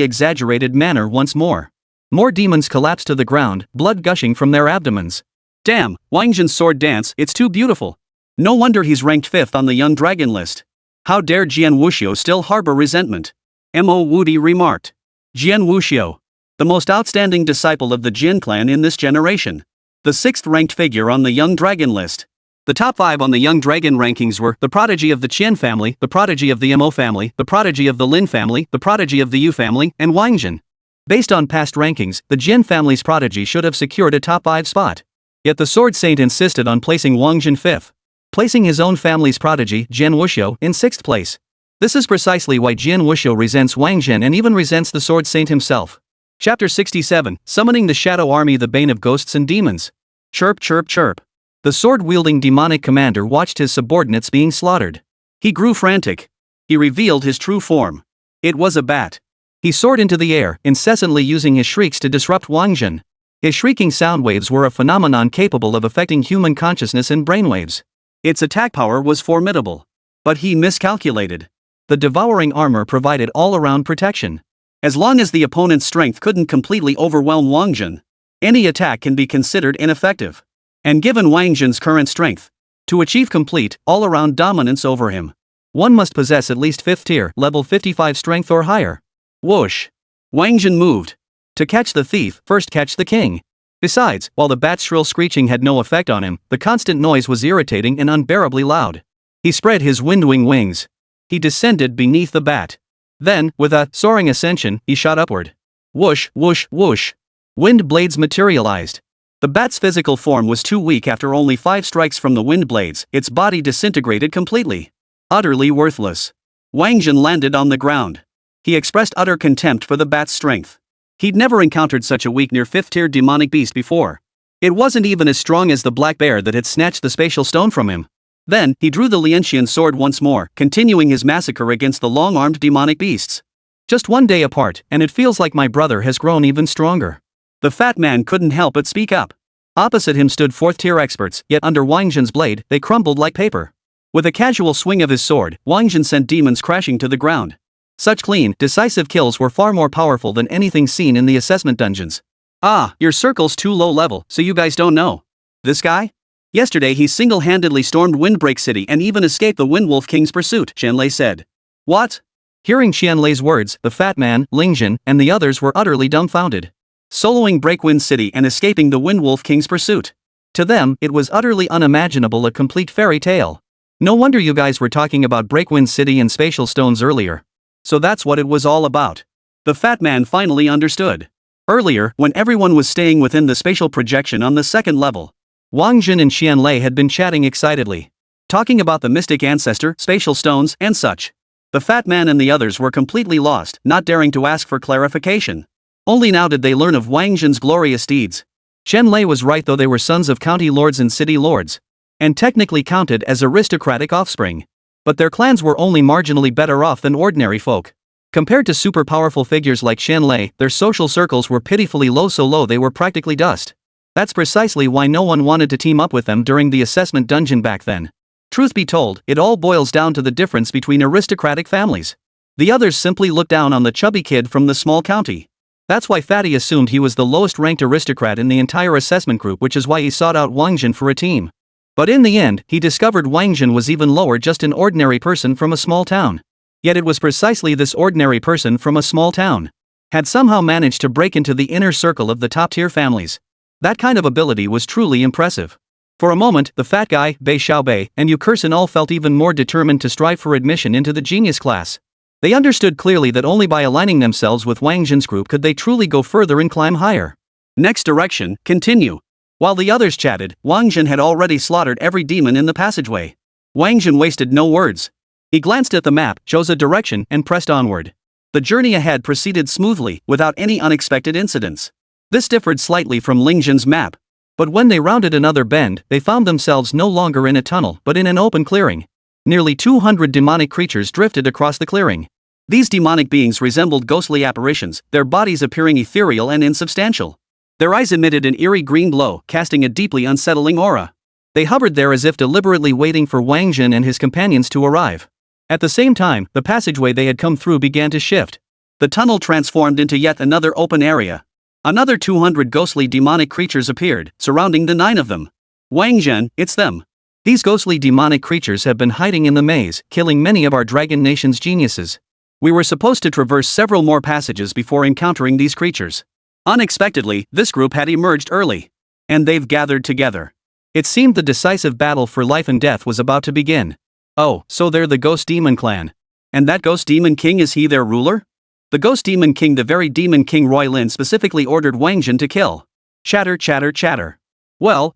exaggerated manner once more. More demons collapsed to the ground, blood gushing from their abdomens. Damn, Wáng Zhen's sword dance, it's too beautiful. No wonder he's ranked 5th on the young dragon list. How dare Jian Wuxiu still harbor resentment? Mo Wudi remarked. Jian Wuxiu, the most outstanding disciple of the Jin clan in this generation. The 6th-ranked figure on the young dragon list. The top 5 on the young dragon rankings were the prodigy of the Qian family, the prodigy of the Mo family, the prodigy of the Lin family, the prodigy of the Yu family, and Wáng Zhen. Based on past rankings, the Jin family's prodigy should have secured a top 5 spot. Yet the Sword Saint insisted on placing Wáng Zhen 5th, placing his own family's prodigy, Jian Wuxiu, in 6th place. This is precisely why Jian Wuxiu resents Wáng Zhen and even resents the Sword Saint himself. Chapter 67, Summoning the Shadow Army, the Bane of Ghosts and Demons. Chirp chirp chirp. The sword-wielding demonic commander watched his subordinates being slaughtered. He grew frantic. He revealed his true form. It was a bat. He soared into the air, incessantly using his shrieks to disrupt Wáng Zhen. His shrieking sound waves were a phenomenon capable of affecting human consciousness and brainwaves. Its attack power was formidable. But he miscalculated. The devouring armor provided all-around protection. As long as the opponent's strength couldn't completely overwhelm Wáng Zhen, any attack can be considered ineffective. And given Wáng Zhen's current strength, to achieve complete, all-around dominance over him, one must possess at least 5th tier, level 55 strength or higher. Whoosh! Wáng Zhen moved. To catch the thief, first catch the king. Besides, while the bat's shrill screeching had no effect on him, the constant noise was irritating and unbearably loud. He spread his windwing wings. He descended beneath the bat. Then, with a soaring ascension, he shot upward. Whoosh, whoosh, whoosh. Wind blades materialized. The bat's physical form was too weak. After only 5 strikes from the wind blades, its body disintegrated completely. Utterly worthless. Wáng Zhen landed on the ground. He expressed utter contempt for the bat's strength. He'd never encountered such a weak near 5th-tier demonic beast before. It wasn't even as strong as the black bear that had snatched the spatial stone from him. Then, he drew the Lianxian sword once more, continuing his massacre against the long-armed demonic beasts. Just one day apart, and it feels like my brother has grown even stronger. The fat man couldn't help but speak up. Opposite him stood 4th-tier experts, yet under Wáng Zhen's blade, they crumbled like paper. With a casual swing of his sword, Wáng Zhen sent demons crashing to the ground. Such clean, decisive kills were far more powerful than anything seen in the assessment dungeons. Ah, your circle's too low level, so you guys don't know. This guy? Yesterday he single-handedly stormed Windbreak City and even escaped the Windwolf King's pursuit, Qianlei said. What? Hearing Qianlei's words, the fat man, Lingzhen, and the others were utterly dumbfounded. Soloing Breakwind City and escaping the Windwolf King's pursuit. To them, it was utterly unimaginable, a complete fairy tale. No wonder you guys were talking about Breakwind City and spatial stones earlier. So that's what it was all about. The fat man finally understood. Earlier, when everyone was staying within the spatial projection on the 2nd level, Wáng Zhen and Qianlei had been chatting excitedly, talking about the mystic ancestor, spatial stones, and such. The fat man and the others were completely lost, not daring to ask for clarification. Only now did they learn of Wáng Zhen's glorious deeds. Qianlei was right, though they were sons of county lords and city lords, and technically counted as aristocratic offspring. But their clans were only marginally better off than ordinary folk. Compared to super powerful figures like Qianlei, their social circles were pitifully low, so low they were practically dust. That's precisely why no one wanted to team up with them during the assessment dungeon back then. Truth be told, it all boils down to the difference between aristocratic families. The others simply looked down on the chubby kid from the small county. That's why Fatty assumed he was the lowest ranked aristocrat in the entire assessment group, which is why he sought out Wáng Zhen for a team. But in the end, he discovered Wáng Zhen was even lower, just an ordinary person from a small town. Yet it was precisely this ordinary person from a small town had somehow managed to break into the inner circle of the top-tier families. That kind of ability was truly impressive. For a moment, the fat guy, Bei Xiaobei, and Yu Kursin all felt even more determined to strive for admission into the genius class. They understood clearly that only by aligning themselves with Wáng Zhen's group could they truly go further and climb higher. Next direction, continue. While the others chatted, Wáng Zhen had already slaughtered every demon in the passageway. Wáng Zhen wasted no words. He glanced at the map, chose a direction, and pressed onward. The journey ahead proceeded smoothly, without any unexpected incidents. This differed slightly from Ling Zhen's map. But when they rounded another bend, they found themselves no longer in a tunnel but in an open clearing. Nearly 200 demonic creatures drifted across the clearing. These demonic beings resembled ghostly apparitions, their bodies appearing ethereal and insubstantial. Their eyes emitted an eerie green glow, casting a deeply unsettling aura. They hovered there as if deliberately waiting for Wáng Zhen and his companions to arrive. At the same time, the passageway they had come through began to shift. The tunnel transformed into yet another open area. Another 200 ghostly demonic creatures appeared, surrounding the 9 of them. Wáng Zhen, it's them. These ghostly demonic creatures have been hiding in the maze, killing many of our Dragon Nation's geniuses. We were supposed to traverse several more passages before encountering these creatures. Unexpectedly, this group had emerged early. And they've gathered together. It seemed the decisive battle for life and death was about to begin. Oh, so they're the Ghost Demon clan. And that Ghost Demon King, is he their ruler? The Ghost Demon King, the very Demon King Roy Lin specifically ordered Wáng Zhen to kill. Chatter, chatter, chatter. Well.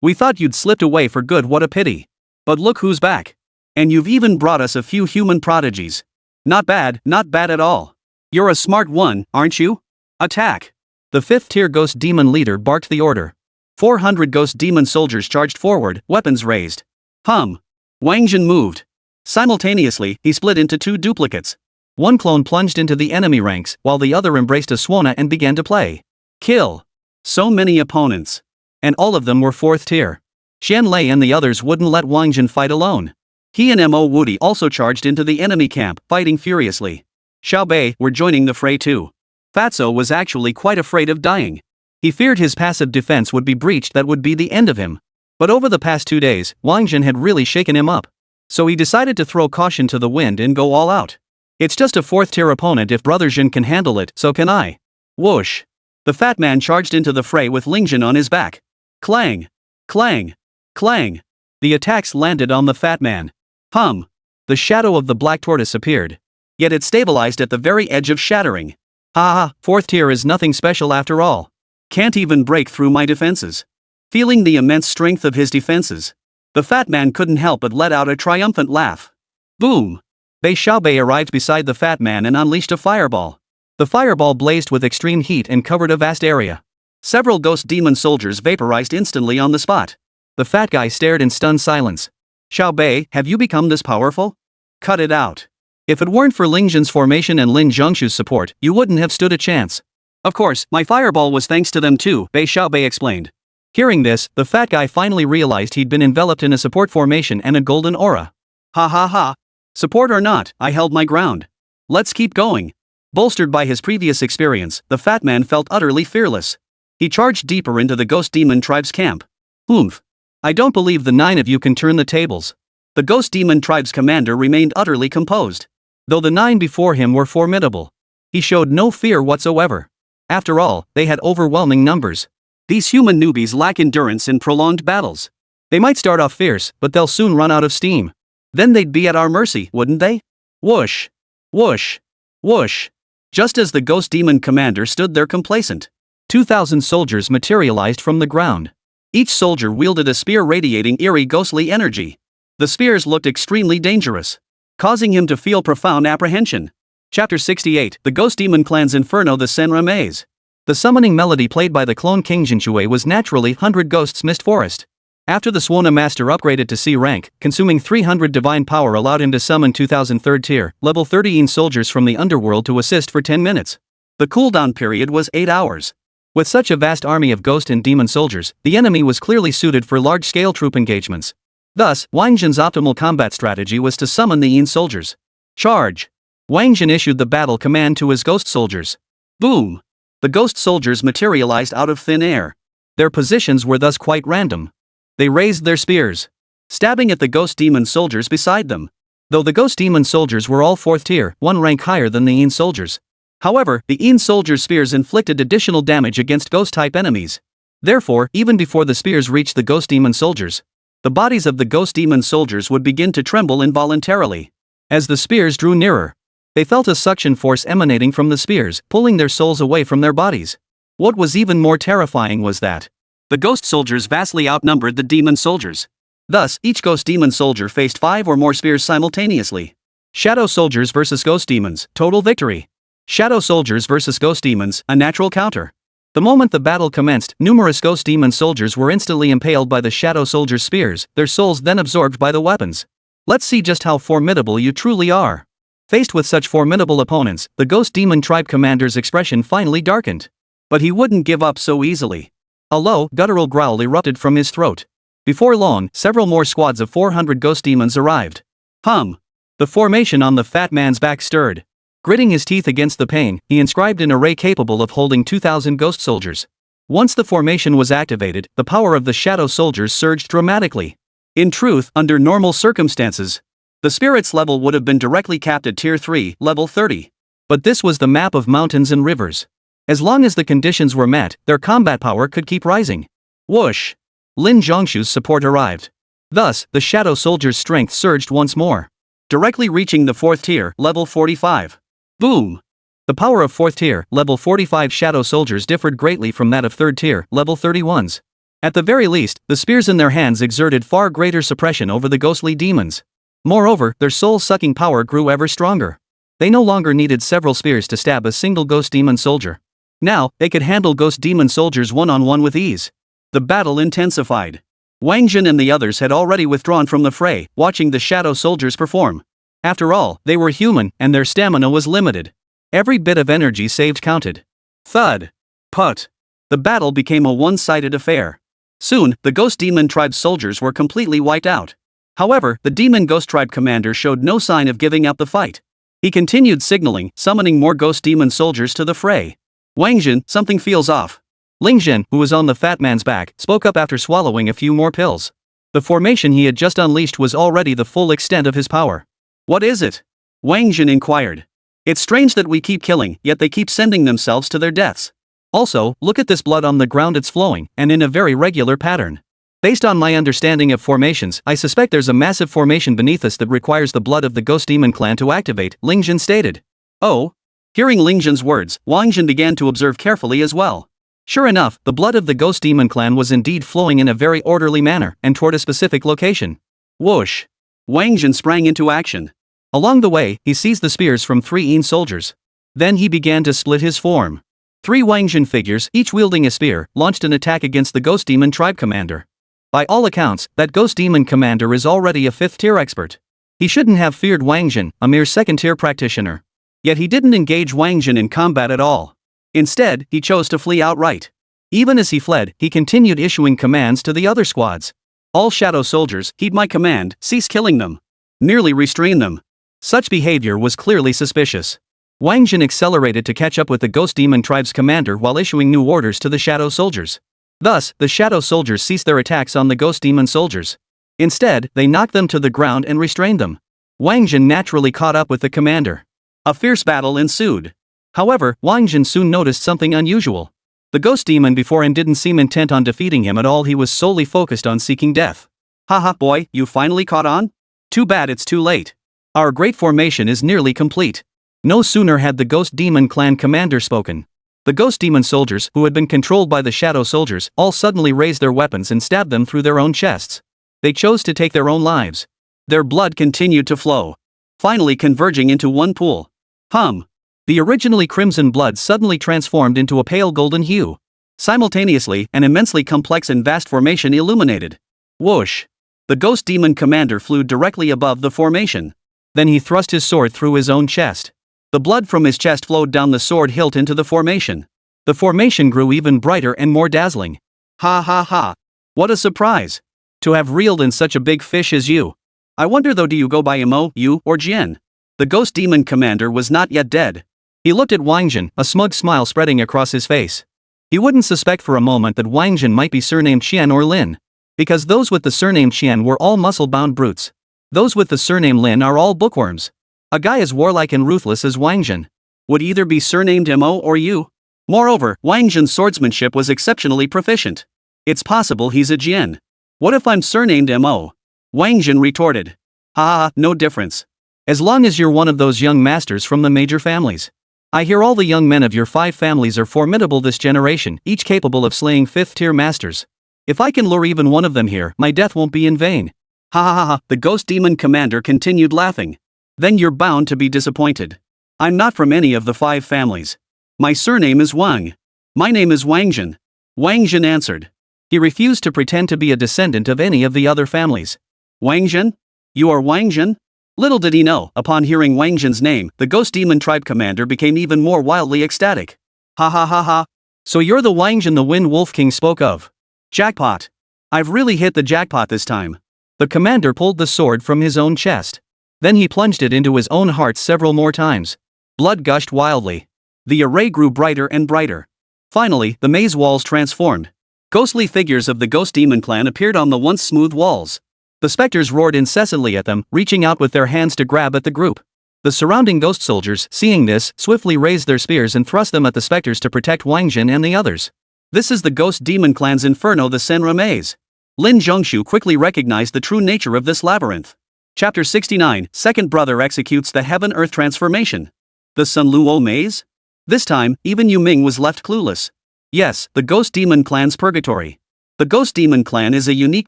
We thought you'd slipped away for good, what a pity. But look who's back. And you've even brought us a few human prodigies. Not bad at all. You're a smart one, aren't you? Attack. The 5th tier Ghost Demon leader barked the order. 400 Ghost Demon soldiers charged forward, weapons raised. Wáng Zhen moved. Simultaneously, he split into 2 duplicates. One clone plunged into the enemy ranks, while the other embraced a Suona and began to play. Kill. So many opponents. And all of them were 4th tier. Xian Lei and the others wouldn't let Wáng Zhen fight alone. He and Mo Woody also charged into the enemy camp, fighting furiously. Xiaobei were joining the fray too. Fatso was actually quite afraid of dying. He feared his passive defense would be breached, that would be the end of him. But over the past 2 days, Wáng Zhen had really shaken him up. So he decided to throw caution to the wind and go all out. It's just a 4th tier opponent, if Brother Zhen can handle it, so can I. Whoosh. The fat man charged into the fray with Ling Zhen on his back. Clang. Clang. Clang. The attacks landed on the fat man. The shadow of the black tortoise appeared. Yet it stabilized at the very edge of shattering. Ha, 4th tier is nothing special after all. Can't even break through my defenses. Feeling the immense strength of his defenses, the fat man couldn't help but let out a triumphant laugh. Boom! Bei Xiaobei arrived beside the fat man and unleashed a fireball. The fireball blazed with extreme heat and covered a vast area. Several Ghost Demon soldiers vaporized instantly on the spot. The fat guy stared in stunned silence. Xiaobei, have you become this powerful? Cut it out. If it weren't for Ling Zhen's formation and Lin Zhongshu's support, you wouldn't have stood a chance. Of course, my fireball was thanks to them too, Bei Xiaobei explained. Hearing this, the fat guy finally realized he'd been enveloped in a support formation and a golden aura. Ha. Support or not, I held my ground. Let's keep going. Bolstered by his previous experience, the fat man felt utterly fearless. He charged deeper into the Ghost Demon tribe's camp. Oomph. I don't believe the 9 of you can turn the tables. The Ghost Demon tribe's commander remained utterly composed. Though the 9 before him were formidable, he showed no fear whatsoever. After all, they had overwhelming numbers. These human newbies lack endurance in prolonged battles. They might start off fierce, but they'll soon run out of steam. Then they'd be at our mercy, wouldn't they? Whoosh. Whoosh. Whoosh. Just as the Ghost Demon commander stood there complacent, 2,000 soldiers materialized from the ground. Each soldier wielded a spear radiating eerie ghostly energy. The spears looked extremely dangerous, causing him to feel profound apprehension. Chapter 68, The Ghost Demon Clan's Inferno, the Senra Maze. The summoning melody played by the clone King Jinchue was naturally 100 Ghosts Mist Forest. After the Suona Master upgraded to C rank, consuming 300 divine power allowed him to summon 2,000 3rd tier, level 30 soldiers from the underworld to assist for 10 minutes. The cooldown period was 8 hours. With such a vast army of ghost and demon soldiers, the enemy was clearly suited for large-scale troop engagements. Thus, Wáng Zhen's optimal combat strategy was to summon the soldiers. Charge! Wáng Zhen issued the battle command to his ghost soldiers. Boom! The ghost soldiers materialized out of thin air. Their positions were thus quite random. They raised their spears, stabbing at the ghost demon soldiers beside them. Though the ghost demon soldiers were all 4th tier, 1 rank higher than the Een soldiers. However, the Een soldiers' spears inflicted additional damage against ghost-type enemies. Therefore, even before the spears reached the ghost demon soldiers, the bodies of the ghost demon soldiers would begin to tremble involuntarily. As the spears drew nearer, they felt a suction force emanating from the spears, pulling their souls away from their bodies. What was even more terrifying was that the ghost soldiers vastly outnumbered the demon soldiers. Thus, each ghost demon soldier faced 5 or more spears simultaneously. Shadow soldiers versus ghost demons, total victory. Shadow soldiers versus ghost demons, a natural counter. The moment the battle commenced, numerous ghost demon soldiers were instantly impaled by the shadow soldiers' spears, their souls then absorbed by the weapons. Let's see just how formidable you truly are. Faced with such formidable opponents, the ghost demon tribe commander's expression finally darkened. But he wouldn't give up so easily. A low, guttural growl erupted from his throat. Before long, several more squads of 400 ghost demons arrived. The formation on the fat man's back stirred. Gritting his teeth against the pain, he inscribed an array capable of holding 2,000 ghost soldiers. Once the formation was activated, the power of the shadow soldiers surged dramatically. In truth, under normal circumstances, the spirits level would have been directly capped at tier 3, level 30. But this was the map of mountains and rivers. As long as the conditions were met, their combat power could keep rising. Whoosh! Lin Zhongshu's support arrived. Thus, the shadow soldiers' strength surged once more, directly reaching the 4th tier, level 45. Boom! The power of 4th tier, level 45 shadow soldiers differed greatly from that of 3rd tier, level 31s. At the very least, the spears in their hands exerted far greater suppression over the ghostly demons. Moreover, their soul-sucking power grew ever stronger. They no longer needed several spears to stab a single ghost demon soldier. Now, they could handle ghost demon soldiers one-on-one with ease. The battle intensified. Wáng Zhen and the others had already withdrawn from the fray, watching the shadow soldiers perform. After all, they were human, and their stamina was limited. Every bit of energy saved counted. Thud. Put. The battle became a one-sided affair. Soon, the ghost demon tribe soldiers were completely wiped out. However, the demon ghost tribe commander showed no sign of giving up the fight. He continued signaling, summoning more ghost demon soldiers to the fray. Wáng Zhen, something feels off. Ling Zhen, who was on the fat man's back, spoke up after swallowing a few more pills. The formation he had just unleashed was already the full extent of his power. What is it? Wáng Zhen inquired. It's strange that we keep killing, yet they keep sending themselves to their deaths. Also, look at this blood on the ground, it's flowing, and in a very regular pattern. Based on my understanding of formations, I suspect there's a massive formation beneath us that requires the blood of the Ghost Demon clan to activate, Ling Zhen stated. Oh? Hearing Ling Zhen's words, Wáng Zhen began to observe carefully as well. Sure enough, the blood of the Ghost Demon clan was indeed flowing in a very orderly manner, and toward a specific location. Whoosh! Wáng Zhen sprang into action. Along the way, he seized the spears from 3 Een soldiers. Then he began to split his form. 3 Wáng Zhen figures, each wielding a spear, launched an attack against the Ghost Demon tribe commander. By all accounts, that Ghost Demon commander is already a 5th tier expert. He shouldn't have feared Wáng Zhen, a mere 2nd tier practitioner. Yet he didn't engage Wáng Zhen in combat at all. Instead, he chose to flee outright. Even as he fled, he continued issuing commands to the other squads. All shadow soldiers, heed my command, cease killing them. Merely restrain them. Such behavior was clearly suspicious. Wáng Zhen accelerated to catch up with the Ghost Demon tribe's commander while issuing new orders to the shadow soldiers. Thus, the shadow soldiers ceased their attacks on the Ghost Demon soldiers. Instead, they knocked them to the ground and restrained them. Wáng Zhen naturally caught up with the commander. A fierce battle ensued. However, Wáng Zhen soon noticed something unusual. The Ghost Demon before him didn't seem intent on defeating him at all, he was solely focused on seeking death. Haha boy, you finally caught on? Too bad it's too late. Our great formation is nearly complete. No sooner had the Ghost Demon clan commander spoken. The Ghost Demon soldiers, who had been controlled by the shadow soldiers, all suddenly raised their weapons and stabbed them through their own chests. They chose to take their own lives. Their blood continued to flow, finally converging into one pool. The originally crimson blood suddenly transformed into a pale golden hue. Simultaneously, an immensely complex and vast formation illuminated. Whoosh! The Ghost Demon commander flew directly above the formation. Then he thrust his sword through his own chest. The blood from his chest flowed down the sword hilt into the formation. The formation grew even brighter and more dazzling. Ha ha ha! What a surprise! To have reeled in such a big fish as you. I wonder though, do you go by Imo, you, or Jian? The Ghost Demon commander was not yet dead. He looked at Wáng Zhen, a smug smile spreading across his face. He wouldn't suspect for a moment that Wáng Zhen might be surnamed Qian or Lin. Because those with the surname Qian were all muscle-bound brutes. Those with the surname Lin are all bookworms. A guy as warlike and ruthless as Wáng Zhen would either be surnamed Mo or Yu. Moreover, Wáng Zhen's swordsmanship was exceptionally proficient. It's possible he's a Jian. What if I'm surnamed Mo? Wáng Zhen retorted. Ha, no difference. As long as you're one of those young masters from the major families. I hear all the young men of your 5 families are formidable this generation, each capable of slaying 5th-tier masters. If I can lure even one of them here, my death won't be in vain. Ha, the ghost demon commander continued laughing. Then you're bound to be disappointed. I'm not from any of the 5 families. My surname is Wang. My name is Wáng Zhen. Wáng Zhen answered. He refused to pretend to be a descendant of any of the other families. Wáng Zhen? You are Wáng Zhen? Little did he know, upon hearing Wáng Zhen's name, the ghost demon tribe commander became even more wildly ecstatic. Ha. So you're the Wáng Zhen the Wind Wolf King spoke of. Jackpot. I've really hit the jackpot this time. The commander pulled the sword from his own chest. Then he plunged it into his own heart several more times. Blood gushed wildly. The array grew brighter and brighter. Finally, the maze walls transformed. Ghostly figures of the ghost demon clan appeared on the once smooth walls. The specters roared incessantly at them, reaching out with their hands to grab at the group. The surrounding ghost soldiers, seeing this, swiftly raised their spears and thrust them at the specters to protect Wáng Zhen and the others. This is the ghost demon clan's inferno, the Senra maze. Lin Zhongshu quickly recognized the true nature of this labyrinth. Chapter 69, Second Brother executes the Heaven-Earth transformation. The Sun Luo maze? This time, even Yu Ming was left clueless. Yes, the ghost demon clan's purgatory. The ghost demon clan is a unique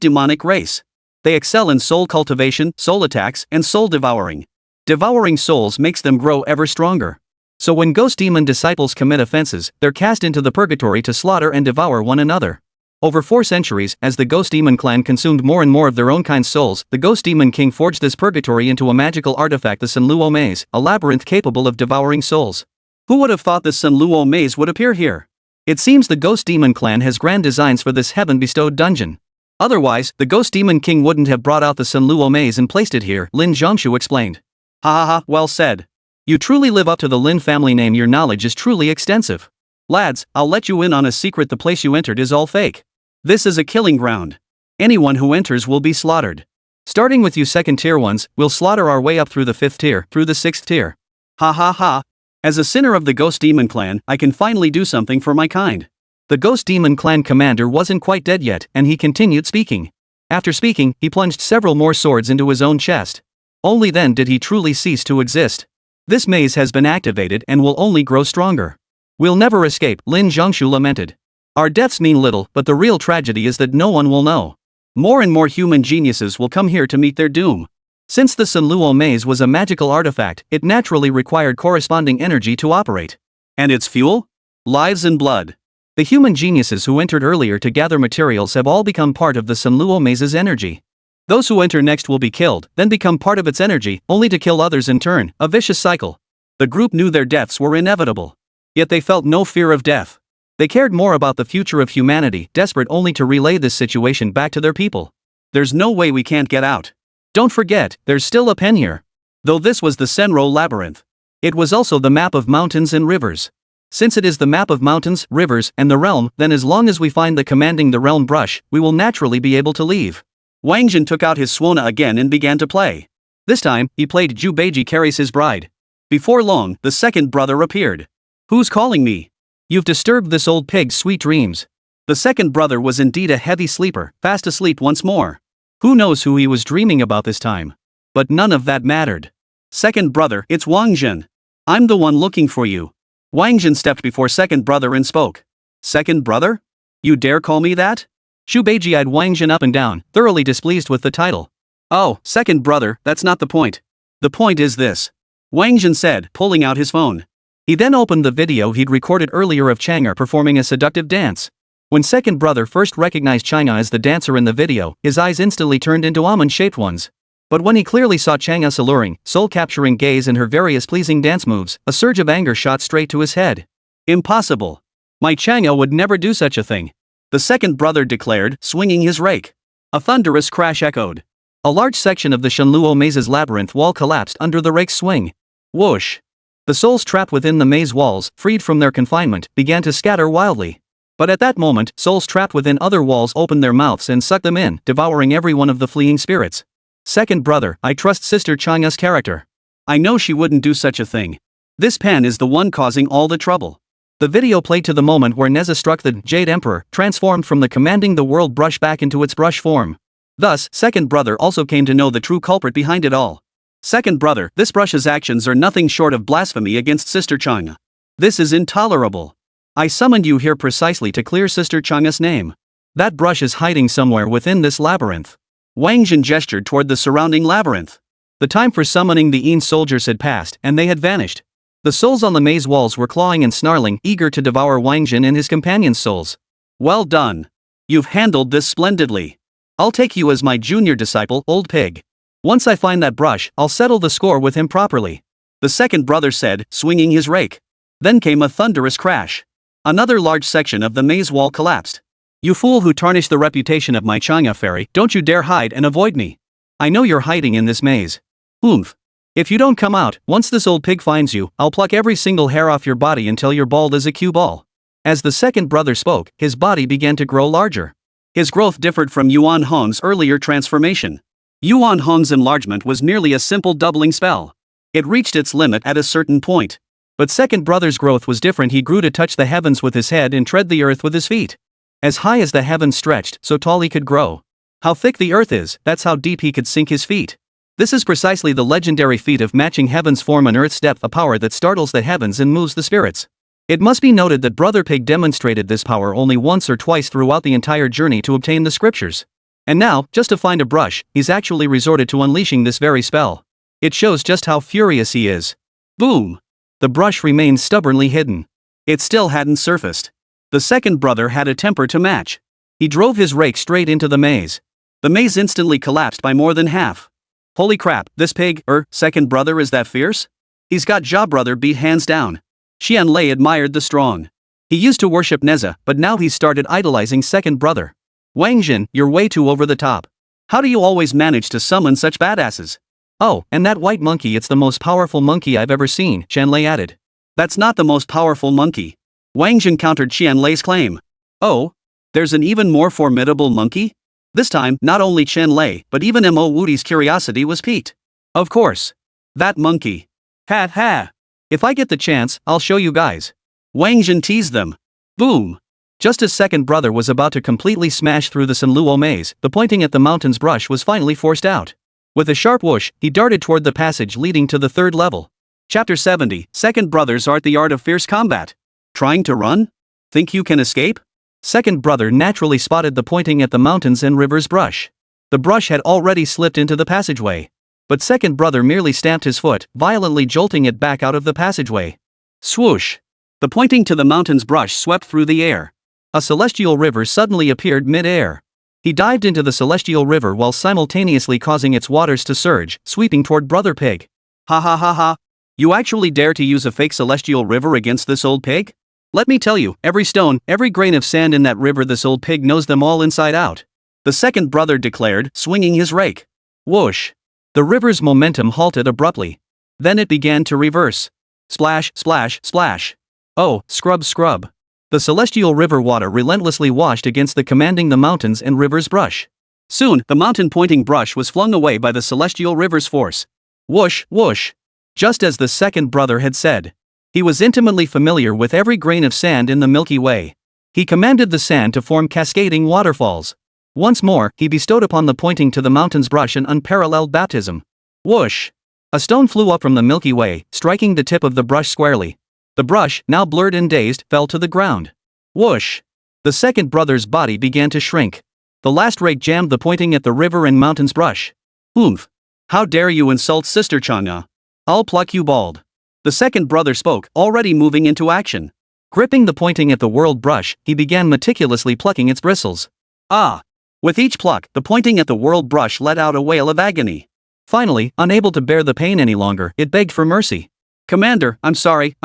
demonic race. They excel in soul cultivation, soul attacks, and soul devouring. Devouring souls makes them grow ever stronger. So when ghost demon disciples commit offenses, they're cast into the purgatory to slaughter and devour one another. Over 4 centuries, as the ghost demon clan consumed more and more of their own kind's souls, the ghost demon king forged this purgatory into a magical artifact, the Sun Luo maze, a labyrinth capable of devouring souls. Who would have thought this Sun Luo maze would appear here? It seems the ghost demon clan has grand designs for this heaven-bestowed dungeon. Otherwise, the ghost demon king wouldn't have brought out the Sun Luo maze and placed it here, Lin Zhongshu explained. Ha, well said. You truly live up to the Lin family name. Your knowledge is truly extensive. Lads, I'll let you in on a secret. The place you entered is all fake. This is a killing ground. Anyone who enters will be slaughtered. Starting with you 2nd-tier ones, we'll slaughter our way up through the 5th tier, through the 6th tier. Ha. As a sinner of the ghost demon clan, I can finally do something for my kind. The ghost demon clan commander wasn't quite dead yet, and he continued speaking. After speaking, he plunged several more swords into his own chest. Only then did he truly cease to exist. This maze has been activated and will only grow stronger. We'll never escape, Lin Zhongshu lamented. Our deaths mean little, but the real tragedy is that no one will know. More and more human geniuses will come here to meet their doom. Since the Sun Luo maze was a magical artifact, it naturally required corresponding energy to operate. And its fuel? Lives and blood. The human geniuses who entered earlier to gather materials have all become part of the Sun Luo maze's energy. Those who enter next will be killed, then become part of its energy, only to kill others in turn, a vicious cycle. The group knew their deaths were inevitable. Yet they felt no fear of death. They cared more about the future of humanity, desperate only to relay this situation back to their people. There's no way we can't get out. Don't forget, there's still a pen here. Though this was the Senro labyrinth, it was also the map of mountains and rivers. Since it is the map of mountains, rivers, and the realm, then as long as we find the commanding the realm brush, we will naturally be able to leave. Wáng Zhen took out his Suona again and began to play. This time, he played Ju Beiji carries his bride. Before long, the 2nd brother appeared. Who's calling me? You've disturbed this old pig's sweet dreams. The 2nd brother was indeed a heavy sleeper, fast asleep once more. Who knows who he was dreaming about this time? But none of that mattered. 2nd brother, it's Wáng Zhen. I'm the one looking for you. Wáng Zhen stepped before 2nd brother and spoke. 2nd brother? You dare call me that? Shu Beiji eyed Wáng Zhen up and down, thoroughly displeased with the title. Oh, 2nd brother, that's not the point. The point is this. Wáng Zhen said, pulling out his phone. He then opened the video he'd recorded earlier of Chang'e performing a seductive dance. When 2nd brother first recognized Chang'e as the dancer in the video, his eyes instantly turned into almond-shaped ones. But when he clearly saw Chang'e's alluring, soul-capturing gaze and her various pleasing dance moves, a surge of anger shot straight to his head. Impossible. My Chang'e would never do such a thing. The 2nd brother declared, swinging his rake. A thunderous crash echoed. A large section of the Sun Luo maze's labyrinth wall collapsed under the rake's swing. Whoosh. The souls trapped within the maze walls, freed from their confinement, began to scatter wildly. But at that moment, souls trapped within other walls opened their mouths and sucked them in, devouring every one of the fleeing spirits. Second brother, I trust Sister Changa's character. I know she wouldn't do such a thing. This pen is the one causing all the trouble. The video played to the moment where Neza struck the Jade Emperor, transformed from the commanding the world brush back into its brush form. Thus, second brother also came to know the true culprit behind it all. Second brother, this brush's actions are nothing short of blasphemy against Sister Changa. This is intolerable. I summoned you here precisely to clear Sister Changa's name. That brush is hiding somewhere within this labyrinth. Wáng Zhen gestured toward the surrounding labyrinth. The time for summoning the Een soldiers had passed, and they had vanished. The souls on the maze walls were clawing and snarling, eager to devour Wáng Zhen and his companions' souls. Well done. You've handled this splendidly. I'll take you as my junior disciple, old pig. Once I find that brush, I'll settle the score with him properly. The second brother said, swinging his rake. Then came a thunderous crash. Another large section of the maze wall collapsed. You fool who tarnished the reputation of my Changa fairy, don't you dare hide and avoid me. I know you're hiding in this maze. Oomph. If you don't come out, once this old pig finds you, I'll pluck every single hair off your body until you're bald as a cue ball. As the second brother spoke, his body began to grow larger. His growth differed from Yuan Hong's earlier transformation. Yuan Hong's enlargement was merely a simple doubling spell. It reached its limit at a certain point. But second brother's growth was different. He grew to touch the heavens with his head and tread the earth with his feet. As high as the heavens stretched, so tall he could grow. How thick the earth is, that's how deep he could sink his feet. This is precisely the legendary feat of matching heaven's form and earth's depth, a power that startles the heavens and moves the spirits. It must be noted that Brother Pig demonstrated this power only once or twice throughout the entire journey to obtain the scriptures. And now, just to find a brush, he's actually resorted to unleashing this very spell. It shows just how furious he is. Boom! The brush remained stubbornly hidden. It still hadn't surfaced. The second brother had a temper to match. He drove his rake straight into the maze. The maze instantly collapsed by more than half. Holy crap, this pig, second brother is that fierce? He's got Ja brother beat hands down. Xianlei admired the strong. He used to worship Neza, but now he's started idolizing second brother. Wáng Zhen, you're way too over the top. How do you always manage to summon such badasses? Oh, and that white monkey, it's the most powerful monkey I've ever seen, Xianlei added. That's not the most powerful monkey. Wáng Zhen countered Xianlei's claim. Oh? There's an even more formidable monkey? This time, not only Xianlei, but even Mo Wudi's curiosity was piqued. Of course. That monkey. Ha ha. If I get the chance, I'll show you guys. Wáng Zhen teased them. Boom. Just as second brother was about to completely smash through the Sanluo maze, the pointing at the mountain's brush was finally forced out. With a sharp whoosh, he darted toward the passage leading to the third level. Chapter 70, Second Brother's Art, the Art of Fierce Combat. Trying to run? Think you can escape? Second brother naturally spotted the pointing at the mountains and rivers brush. The brush had already slipped into the passageway. But second brother merely stamped his foot, violently jolting it back out of the passageway. Swoosh! The pointing to the mountain's brush swept through the air. A celestial river suddenly appeared mid-air. He dived into the celestial river while simultaneously causing its waters to surge, sweeping toward Brother Pig. Ha ha ha ha! You actually dare to use a fake celestial river against this old pig? Let me tell you, every stone, every grain of sand in that river, this old pig knows them all inside out. The second brother declared, swinging his rake. Whoosh! The river's momentum halted abruptly. Then it began to reverse. Splash, splash, splash. Oh, scrub, scrub. The celestial river water relentlessly washed against the commanding the mountains and rivers brush. Soon, the mountain-pointing brush was flung away by the celestial river's force. Whoosh, whoosh. Just as the second brother had said. He was intimately familiar with every grain of sand in the Milky Way. He commanded the sand to form cascading waterfalls. Once more, he bestowed upon the pointing to the mountain's brush an unparalleled baptism. Whoosh! A stone flew up from the Milky Way, striking the tip of the brush squarely. The brush, now blurred and dazed, fell to the ground. Whoosh! The second brother's body began to shrink. The last rake jammed the pointing at the river and mountain's brush. Oomph! How dare you insult Sister Changa? I'll pluck you bald. The second brother spoke, already moving into action. Gripping the pointing at the world brush, he began meticulously plucking its bristles. Ah! With each pluck, the pointing at the world brush let out a wail of agony. Finally, unable to bear the pain any longer, it begged for mercy. Commander, I'm sorry.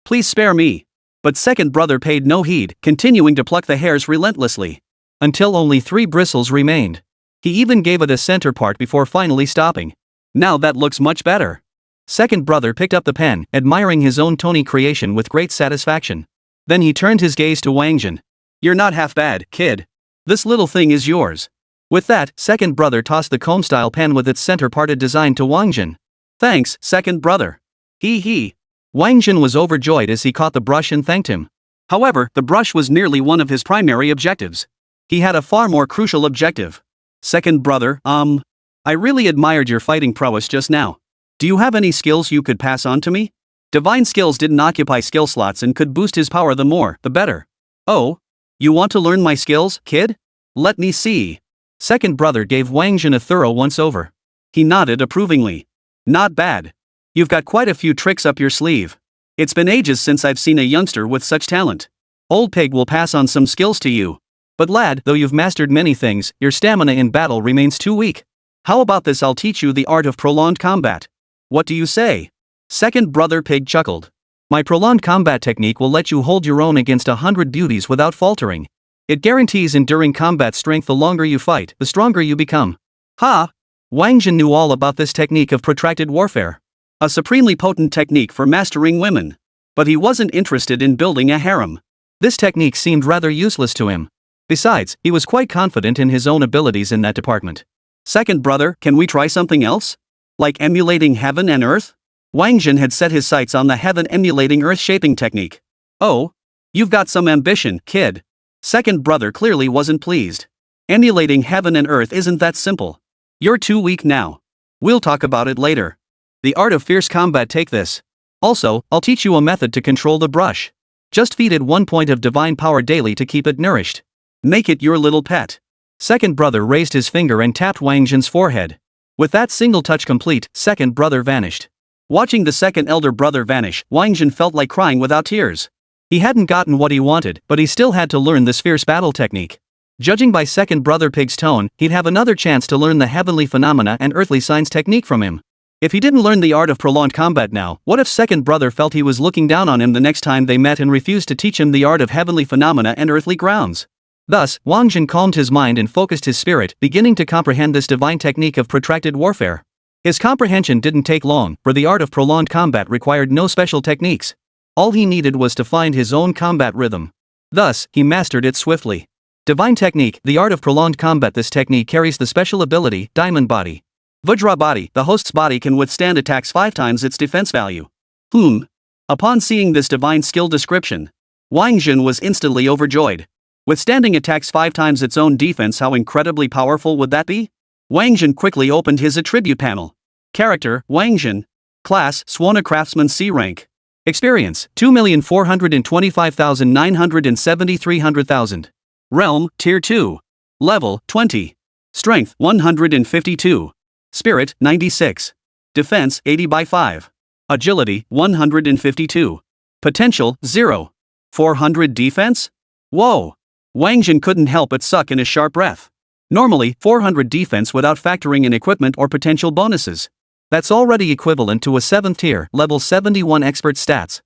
Please spare me. But second brother paid no heed, continuing to pluck the hairs relentlessly. Until only 3 bristles remained. He even gave it a center part before finally stopping. Now that looks much better. Second brother picked up the pen, admiring his own Tony creation with great satisfaction. Then he turned his gaze to Wáng Zhen. You're not half bad, kid. This little thing is yours. With that, second brother tossed the comb-style pen with its center-parted design to Wáng Zhen. Thanks, second brother. He. Wáng Zhen was overjoyed as he caught the brush and thanked him. However, the brush was nearly one of his primary objectives. He had a far more crucial objective. Second brother, I really admired your fighting prowess just now. Do you have any skills you could pass on to me? Divine skills didn't occupy skill slots and could boost his power, the more, the better. Oh? You want to learn my skills, kid? Let me see. Second brother gave Wáng Zhen a thorough once-over. He nodded approvingly. Not bad. You've got quite a few tricks up your sleeve. It's been ages since I've seen a youngster with such talent. Old Pig will pass on some skills to you. But lad, though you've mastered many things, your stamina in battle remains too weak. How about this? I'll teach you the art of prolonged combat. What do you say? Second brother Pig chuckled. My prolonged combat technique will let you hold your own against 100 beauties without faltering. It guarantees enduring combat strength. The longer you fight, the stronger you become. Ha! Wáng Zhen knew all about this technique of protracted warfare. A supremely potent technique for mastering women. But he wasn't interested in building a harem. This technique seemed rather useless to him. Besides, he was quite confident in his own abilities in that department. Second brother, can we try something else? Like emulating heaven and earth? Wáng Zhen had set his sights on the heaven emulating earth shaping technique. Oh? You've got some ambition, kid. Second brother clearly wasn't pleased. Emulating heaven and earth isn't that simple. You're too weak now. We'll talk about it later. The art of fierce combat, take this. Also, I'll teach you a method to control the brush. Just feed it 1 point of divine power daily to keep it nourished. Make it your little pet. Second brother raised his finger and tapped Wáng Zhen's forehead. With that single touch complete, second brother vanished. Watching the second elder brother vanish, Wáng Zhen felt like crying without tears. He hadn't gotten what he wanted, but he still had to learn this fierce battle technique. Judging by second brother Pig's tone, he'd have another chance to learn the heavenly phenomena and earthly signs technique from him. If he didn't learn the art of prolonged combat now, what if second brother felt he was looking down on him the next time they met and refused to teach him the art of heavenly phenomena and earthly grounds? Thus, Wáng Zhen calmed his mind and focused his spirit, beginning to comprehend this divine technique of protracted warfare. His comprehension didn't take long, for the art of prolonged combat required no special techniques. All he needed was to find his own combat rhythm. Thus, he mastered it swiftly. Divine technique, the art of prolonged combat. This technique carries the special ability, Diamond Body. Vajra Body, the host's body can withstand attacks 5 times its defense value. Upon seeing this divine skill description, Wáng Zhen was instantly overjoyed. Withstanding attacks 5 times its own defense, how incredibly powerful would that be? Wáng Zhen quickly opened his attribute panel. Character, Wáng Zhen. Class, Suona Craftsman C rank. Experience, 2,425,970,300,000. Realm, Tier 2. Level, 20. Strength, 152. Spirit, 96. Defense, 80 by 5. Agility, 152. Potential, 0. 400 defense? Whoa! Wáng Zhen couldn't help but suck in a sharp breath. Normally, 400 defense without factoring in equipment or potential bonuses. That's already equivalent to a 7th tier, level 71 expert stats.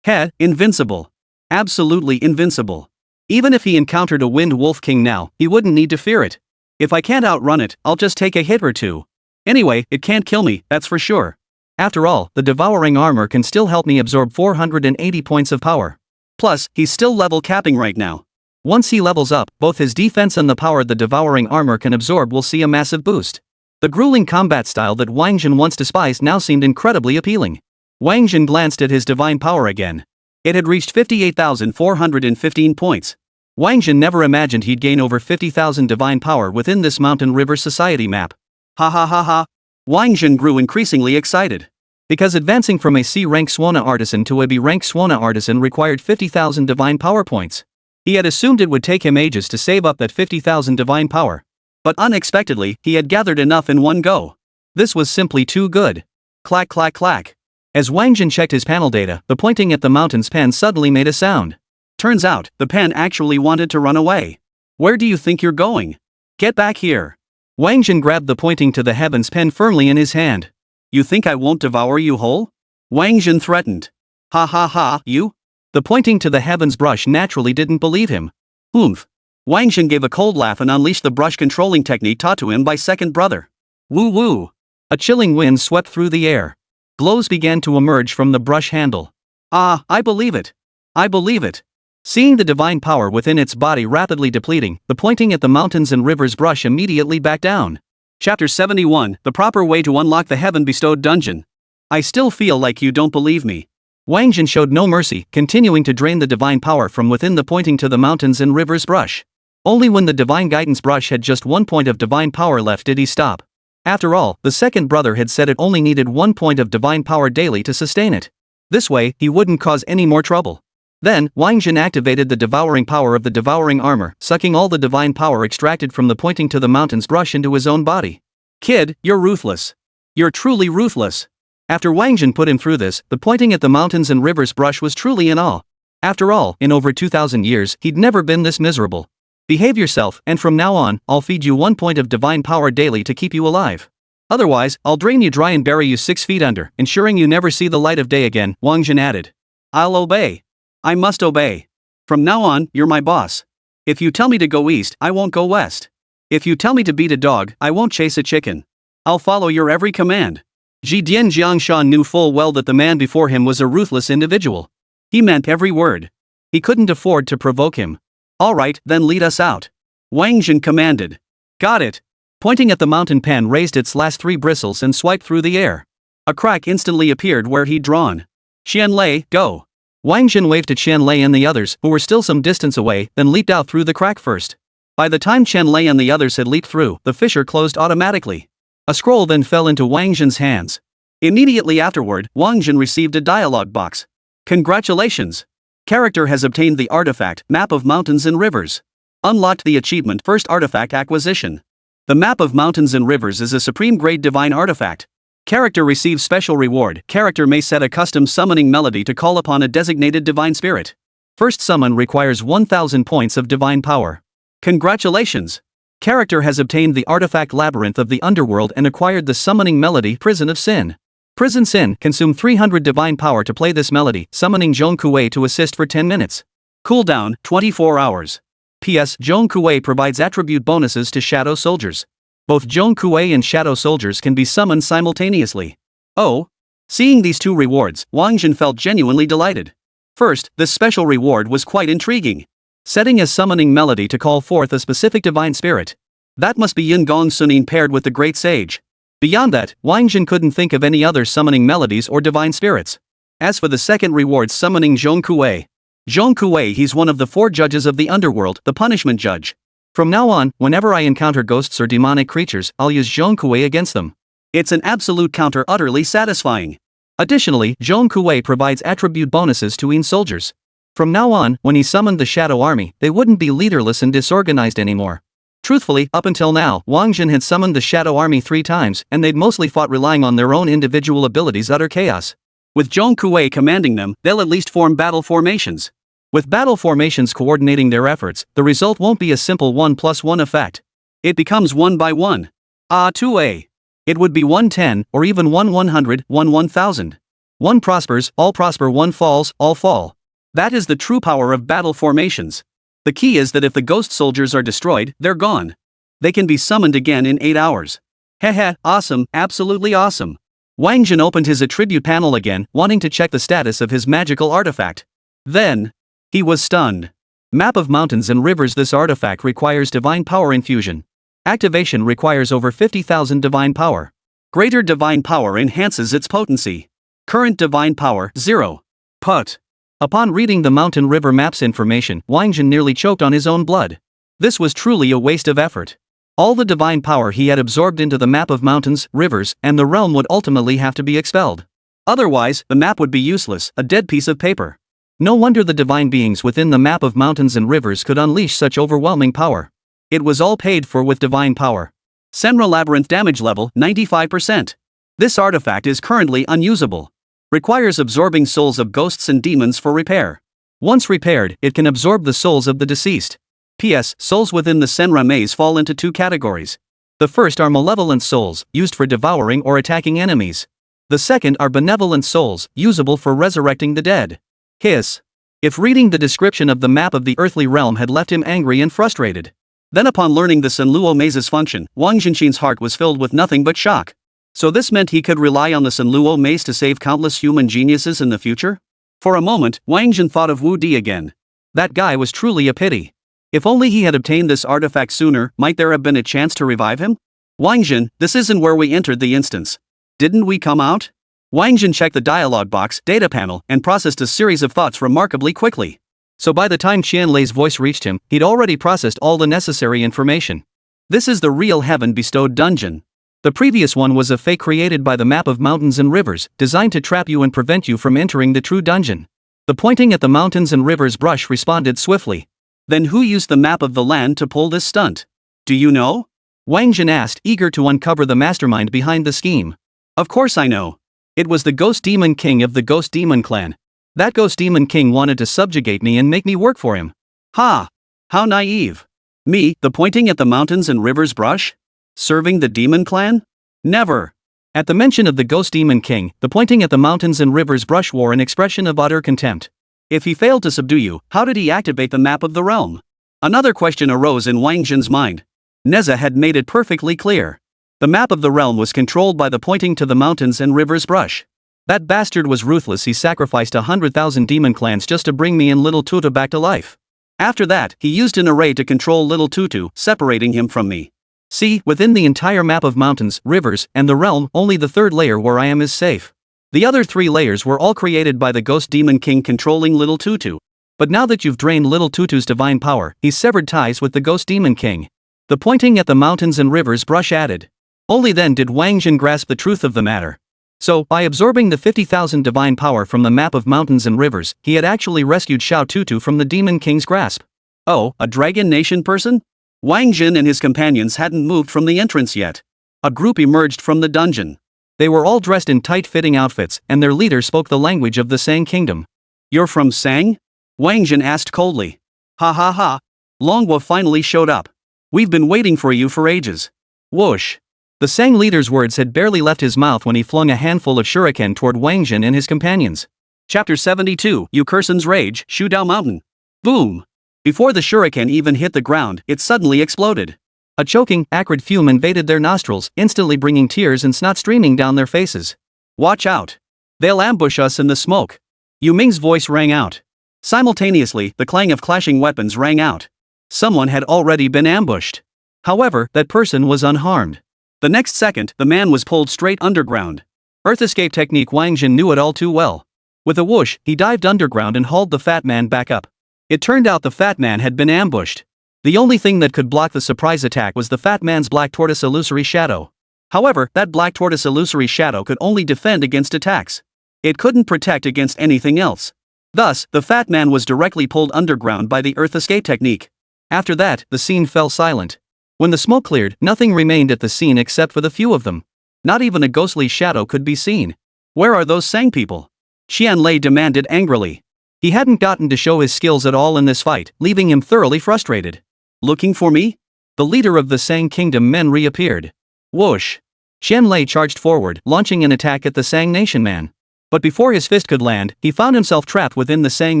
Invincible. Absolutely invincible. Even if he encountered a Wind Wolf King now, he wouldn't need to fear it. If I can't outrun it, I'll just take a hit or two. Anyway, it can't kill me, that's for sure. After all, the devouring armor can still help me absorb 480 points of power. Plus, he's still level capping right now. Once he levels up, both his defense and the power the devouring armor can absorb will see a massive boost. The grueling combat style that Wáng Zhen once despised now seemed incredibly appealing. Wáng Zhen glanced at his divine power again. It had reached 58,415 points. Wáng Zhen never imagined he'd gain over 50,000 divine power within this mountain river society map. Ha ha ha ha. Wáng Zhen grew increasingly excited. Because advancing from a C-rank Suona artisan to a B-rank Suona artisan required 50,000 divine power points. He had assumed it would take him ages to save up that 50,000 divine power. But unexpectedly, he had gathered enough in one go. This was simply too good. Clack clack clack. As Wáng Zhen checked his panel data, the pointing at the mountain's pen suddenly made a sound. Turns out, the pen actually wanted to run away. Where do you think you're going? Get back here. Wáng Zhen grabbed the pointing to the heavens pen firmly in his hand. You think I won't devour you whole? Wáng Zhen threatened. Ha ha ha, you? The pointing to the heavens brush naturally didn't believe him. Wáng Zhen gave a cold laugh and unleashed the brush controlling technique taught to him by second brother. Woo woo. A chilling wind swept through the air. Glows began to emerge from the brush handle. Ah, I believe it. I believe it. Seeing the divine power within its body rapidly depleting, the pointing at the mountains and rivers brush immediately backed down. Chapter 71, The Proper Way to Unlock the Heaven Bestowed Dungeon. I still feel like you don't believe me. Wáng Zhen showed no mercy, continuing to drain the divine power from within the pointing to the mountains and rivers brush. Only when the divine guidance brush had just 1 point of divine power left did he stop. After all, the second brother had said it only needed 1 point of divine power daily to sustain it. This way, he wouldn't cause any more trouble. Then, Wáng Zhen activated the devouring power of the devouring armor, sucking all the divine power extracted from the pointing to the mountains brush into his own body. Kid, you're ruthless. You're truly ruthless. After Wáng Zhen put him through this, the pointing at the mountains and rivers brush was truly in awe. After all, in over 2,000 years, he'd never been this miserable. Behave yourself, and from now on, I'll feed you 1 point of divine power daily to keep you alive. Otherwise, I'll drain you dry and bury you 6 feet under, ensuring you never see the light of day again, Wáng Zhen added. I'll obey. I must obey. From now on, you're my boss. If you tell me to go east, I won't go west. If you tell me to beat a dog, I won't chase a chicken. I'll follow your every command. Zhidian Jiangshan knew full well that the man before him was a ruthless individual. He meant every word. He couldn't afford to provoke him. All right, then lead us out. Wáng Zhen commanded. Got it. Pointing at the mountain, Pan raised its last 3 bristles and swiped through the air. A crack instantly appeared where he'd drawn. Qianlei, go. Wáng Zhen waved to Qianlei and the others, who were still some distance away, then leaped out through the crack first. By the time Qianlei and the others had leaped through, the fissure closed automatically. A scroll then fell into Wáng Zhen's hands. Immediately afterward, Wáng Zhen received a dialogue box. Congratulations! Character has obtained the artifact, Map of Mountains and Rivers. Unlocked the achievement, First Artifact Acquisition. The Map of Mountains and Rivers is a supreme grade divine artifact. Character receives special reward. Character may set a custom summoning melody to call upon a designated divine spirit. First summon requires 1,000 points of divine power. Congratulations! Character has obtained the artifact Labyrinth of the Underworld and acquired the summoning melody Prison of Sin. Prison Sin, consume 300 divine power to play this melody, summoning Zhong Kuei to assist for 10 minutes. Cooldown, 24 hours. P.S. Zhong Kuei provides attribute bonuses to Shadow Soldiers. Both Zhong Kuei and Shadow Soldiers can be summoned simultaneously. Oh! Seeing these 2 rewards, Wáng Zhen felt genuinely delighted. First, this special reward was quite intriguing. Setting a summoning melody to call forth a specific divine spirit. That must be Yin Gong Sunin paired with the Great Sage. Beyond that, Wáng Zhen couldn't think of any other summoning melodies or divine spirits. As for the second reward, summoning Zhong Kuei. Zhong Kuei, he's one of the 4 judges of the underworld, the punishment judge. From now on, whenever I encounter ghosts or demonic creatures, I'll use Zhong Kuei against them. It's an absolute counter, utterly satisfying. Additionally, Zhong Kuei provides attribute bonuses to Yin soldiers. From now on, when he summoned the Shadow Army, they wouldn't be leaderless and disorganized anymore. Truthfully, up until now, Wáng Zhen had summoned the Shadow Army 3 times, and they'd mostly fought relying on their own individual abilities, utter chaos. With Zhong Kuei commanding them, they'll at least form battle formations. With battle formations coordinating their efforts, the result won't be a simple 1+1 effect. It becomes 1 by 1. 2A. It would be 110, or even 100, 1000. 1 prospers, all prosper, 1 falls, all fall. That is the true power of battle formations. The key is that if the ghost soldiers are destroyed, they're gone. They can be summoned again in 8 hours. Heh, awesome, absolutely awesome. Wáng Zhen opened his attribute panel again, wanting to check the status of his magical artifact. Then, he was stunned. Map of Mountains and Rivers. This artifact requires divine power infusion. Activation requires over 50,000 divine power. Greater divine power enhances its potency. Current divine power, 0. Put. Upon reading the mountain river maps information, Wáng Zhen nearly choked on his own blood. This was truly a waste of effort. All the divine power he had absorbed into the map of mountains, rivers, and the realm would ultimately have to be expelled. Otherwise, the map would be useless, a dead piece of paper. No wonder the divine beings within the map of mountains and rivers could unleash such overwhelming power. It was all paid for with divine power. Senra Labyrinth damage level, 95%. This artifact is currently unusable. Requires absorbing souls of ghosts and demons for repair. Once repaired, it can absorb the souls of the deceased. P.S. Souls within the Senra maze fall into 2 categories. The first are malevolent souls, used for devouring or attacking enemies. The second are benevolent souls, usable for resurrecting the dead. Hiss. If reading the description of the map of the earthly realm had left him angry and frustrated. Then upon learning the Senluo maze's function, Wáng Zhen's heart was filled with nothing but shock. So this meant he could rely on the Sanluo mace to save countless human geniuses in the future? For a moment, Wáng Zhen thought of Wu Di again. That guy was truly a pity. If only he had obtained this artifact sooner, might there have been a chance to revive him? Wáng Zhen, this isn't where we entered the instance. Didn't we come out? Wáng Zhen checked the dialog box, data panel, and processed a series of thoughts remarkably quickly. So by the time Qianlei's voice reached him, he'd already processed all the necessary information. This is the real heaven-bestowed dungeon. The previous one was a fake created by the map of mountains and rivers, designed to trap you and prevent you from entering the true dungeon. The pointing at the mountains and rivers brush responded swiftly. Then who used the map of the land to pull this stunt? Do you know? Wáng Zhen asked, eager to uncover the mastermind behind the scheme. Of course I know. It was the Ghost Demon King of the Ghost Demon clan. That Ghost Demon King wanted to subjugate me and make me work for him. Ha! How naive. Me, the pointing at the mountains and rivers brush? Serving the demon clan? Never. At the mention of the Ghost Demon King, the pointing at the mountains and rivers brush wore an expression of utter contempt. If he failed to subdue you, how did he activate the map of the realm? Another question arose in Wáng Zhen's mind. Neza had made it perfectly clear. The map of the realm was controlled by the pointing to the mountains and rivers brush. That bastard was ruthless. He sacrificed 100,000 demon clans just to bring me and Little Tutu back to life. After that, he used an array to control Little Tutu, separating him from me. See, within the entire map of mountains, rivers, and the realm, only the third layer where I am is safe. The other 3 layers were all created by the Ghost Demon King controlling Little Tutu. But now that you've drained Little Tutu's divine power, he's severed ties with the Ghost Demon King. The pointing at the mountains and rivers brush added. Only then did Wáng Zhen grasp the truth of the matter. So, by absorbing the 50,000 divine power from the map of mountains and rivers, he had actually rescued Xiao Tutu from the Demon King's grasp. Oh, a Dragon Nation person? Wáng Zhen and his companions hadn't moved from the entrance yet. A group emerged from the dungeon. They were all dressed in tight-fitting outfits, and their leader spoke the language of the Sang Kingdom. You're from Sang? Wáng Zhen asked coldly. Ha ha ha. Longhua finally showed up. We've been waiting for you for ages. Whoosh. The Sang leader's words had barely left his mouth when he flung a handful of shuriken toward Wáng Zhen and his companions. Chapter 72, Yukursen's Rage, Showdown Mountain. Boom! Before the shuriken even hit the ground, it suddenly exploded. A choking, acrid fume invaded their nostrils, instantly bringing tears and snot streaming down their faces. Watch out! They'll ambush us in the smoke. Yu Ming's voice rang out. Simultaneously, the clang of clashing weapons rang out. Someone had already been ambushed. However, that person was unharmed. The next second, the man was pulled straight underground. Earth escape technique. Wáng Zhen knew it all too well. With a whoosh, he dived underground and hauled the fat man back up. It turned out the fat man had been ambushed. The only thing that could block the surprise attack was the fat man's black tortoise illusory shadow. However, that black tortoise illusory shadow could only defend against attacks. It couldn't protect against anything else. Thus, the fat man was directly pulled underground by the earth escape technique. After that, the scene fell silent. When the smoke cleared, nothing remained at the scene except for the few of them. Not even a ghostly shadow could be seen. Where are those Sang people? Qianlei demanded angrily. He hadn't gotten to show his skills at all in this fight, leaving him thoroughly frustrated. Looking for me? The leader of the Sang Kingdom men reappeared. Whoosh! Qianlei charged forward, launching an attack at the Sang Nation man. But before his fist could land, he found himself trapped within the Sang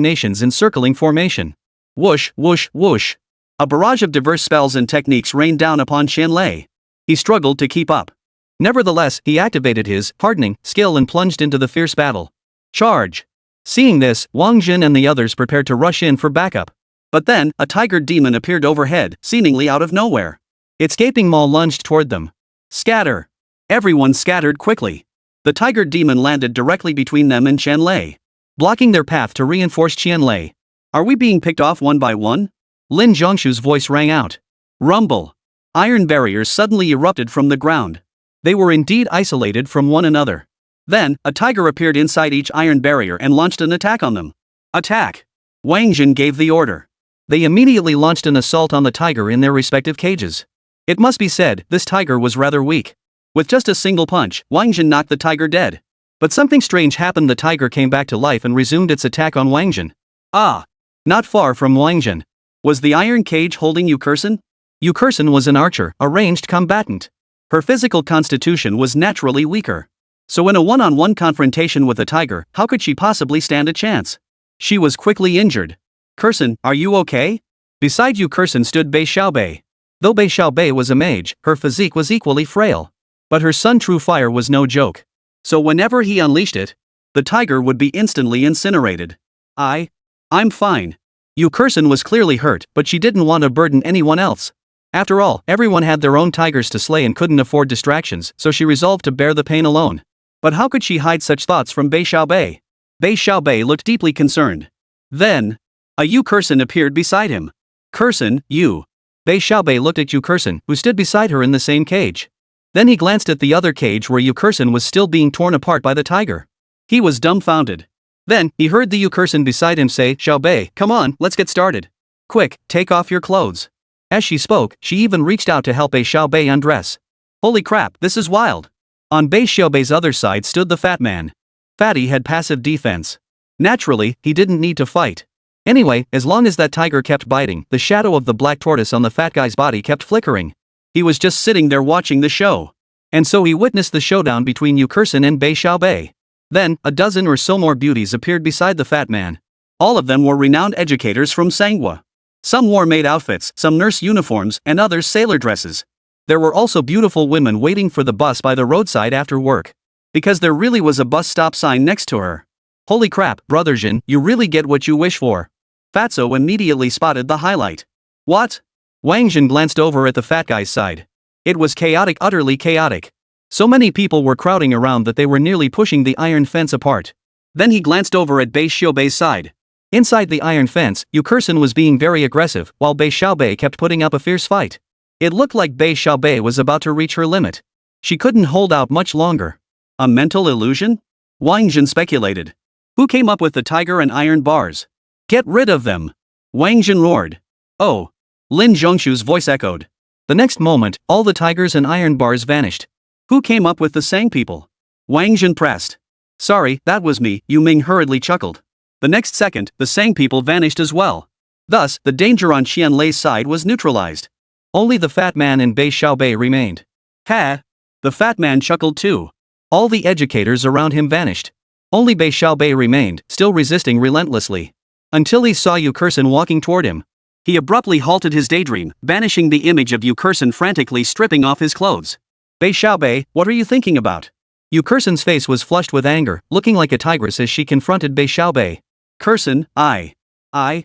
Nation's encircling formation. Whoosh, whoosh, whoosh. A barrage of diverse spells and techniques rained down upon Qianlei. He struggled to keep up. Nevertheless, he activated his hardening skill and plunged into the fierce battle. Charge! Seeing this, Wáng Zhen and the others prepared to rush in for backup. But then, a tiger demon appeared overhead, seemingly out of nowhere. Its gaping maw lunged toward them. Scatter! Everyone scattered quickly. The tiger demon landed directly between them and Qianlei, blocking their path to reinforce Qianlei. Are we being picked off one by one? Lin Zhongshu's voice rang out. Rumble! Iron barriers suddenly erupted from the ground. They were indeed isolated from one another. Then, a tiger appeared inside each iron barrier and launched an attack on them. Attack! Wáng Zhen gave the order. They immediately launched an assault on the tiger in their respective cages. It must be said, this tiger was rather weak. With just a single punch, Wáng Zhen knocked the tiger dead. But something strange happened. The tiger came back to life and resumed its attack on Wáng Zhen. Ah! Not far from Wáng Zhen was the iron cage holding Yukursen? Yukursen was an archer, a ranged combatant. Her physical constitution was naturally weaker. So in a one-on-one confrontation with a tiger, how could she possibly stand a chance? She was quickly injured. Kursen, are you okay? Beside Yukursen stood Bei Xiaobei. Though Bei Xiaobei was a mage, her physique was equally frail. But her sun true fire was no joke. So whenever he unleashed it, the tiger would be instantly incinerated. I'm fine. Yukerson was clearly hurt, but she didn't want to burden anyone else. After all, everyone had their own tigers to slay and couldn't afford distractions, so she resolved to bear the pain alone. But how could she hide such thoughts from Bei Xiaobei? Bei Xiaobei looked deeply concerned. Then, a Yukerson appeared beside him. Curson, you. Bei Xiaobei looked at Yukerson, who stood beside her in the same cage. Then he glanced at the other cage where Yukerson was still being torn apart by the tiger. He was dumbfounded. Then, he heard the Yukerson beside him say, Xiaobei, come on, let's get started. Quick, take off your clothes. As she spoke, she even reached out to help Bei Xiaobei undress. Holy crap, this is wild. On Bei Xiaobei's other side stood the fat man. Fatty had passive defense. Naturally, he didn't need to fight. Anyway, as long as that tiger kept biting, the shadow of the black tortoise on the fat guy's body kept flickering. He was just sitting there watching the show. And so he witnessed the showdown between Yukerson and Bei Xiaobei. Then, a dozen or so more beauties appeared beside the fat man. All of them were renowned educators from Manhwa. Some wore maid outfits, some nurse uniforms, and others sailor dresses. There were also beautiful women waiting for the bus by the roadside after work. Because there really was a bus stop sign next to her. Holy crap, Brother Zhen, you really get what you wish for. Fatso immediately spotted the highlight. What? Wáng Zhen glanced over at the fat guy's side. It was chaotic, utterly chaotic. So many people were crowding around that they were nearly pushing the iron fence apart. Then he glanced over at Bei Xiaobei's side. Inside the iron fence, Yukerson was being very aggressive, while Bei Xiaobei kept putting up a fierce fight. It looked like Bei Xiaobei was about to reach her limit. She couldn't hold out much longer. A mental illusion? Wáng Zhen speculated. Who came up with the tiger and iron bars? Get rid of them! Wáng Zhen roared. Oh! Lin Zhongshu's voice echoed. The next moment, all the tigers and iron bars vanished. Who came up with the Sang people? Wáng Zhen pressed. Sorry, that was me, Yu Ming hurriedly chuckled. The next second, the Sang people vanished as well. Thus, the danger on Qian Lei's side was neutralized. Only the fat man and Bei Xiaobei remained. Ha! The fat man chuckled too. All the educators around him vanished. Only Bei Xiaobei remained, still resisting relentlessly. Until he saw Yukerson walking toward him. He abruptly halted his daydream, banishing the image of Yukerson frantically stripping off his clothes. Bei Xiaobei, what are you thinking about? Yukerson's face was flushed with anger, looking like a tigress as she confronted Bei Xiaobei. Curson, I. Bei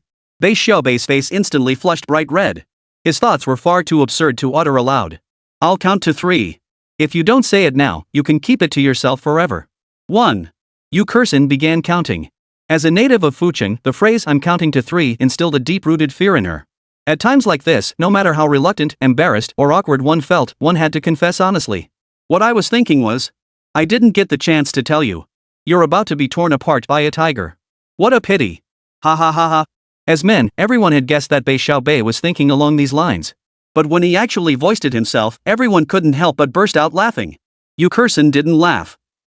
Xiaobei's face instantly flushed bright red. His thoughts were far too absurd to utter aloud. I'll count to 3. If you don't say it now, you can keep it to yourself forever. 1. Yukerson began counting. As a native of Fucheng, the phrase I'm counting to 3 instilled a deep-rooted fear in her. At times like this, no matter how reluctant, embarrassed, or awkward one felt, one had to confess honestly. What I was thinking was, I didn't get the chance to tell you. You're about to be torn apart by a tiger. What a pity. Ha ha ha ha. As men, everyone had guessed that Bei Xiaobei was thinking along these lines. But when he actually voiced it himself, everyone couldn't help but burst out laughing. Yukerson didn't laugh.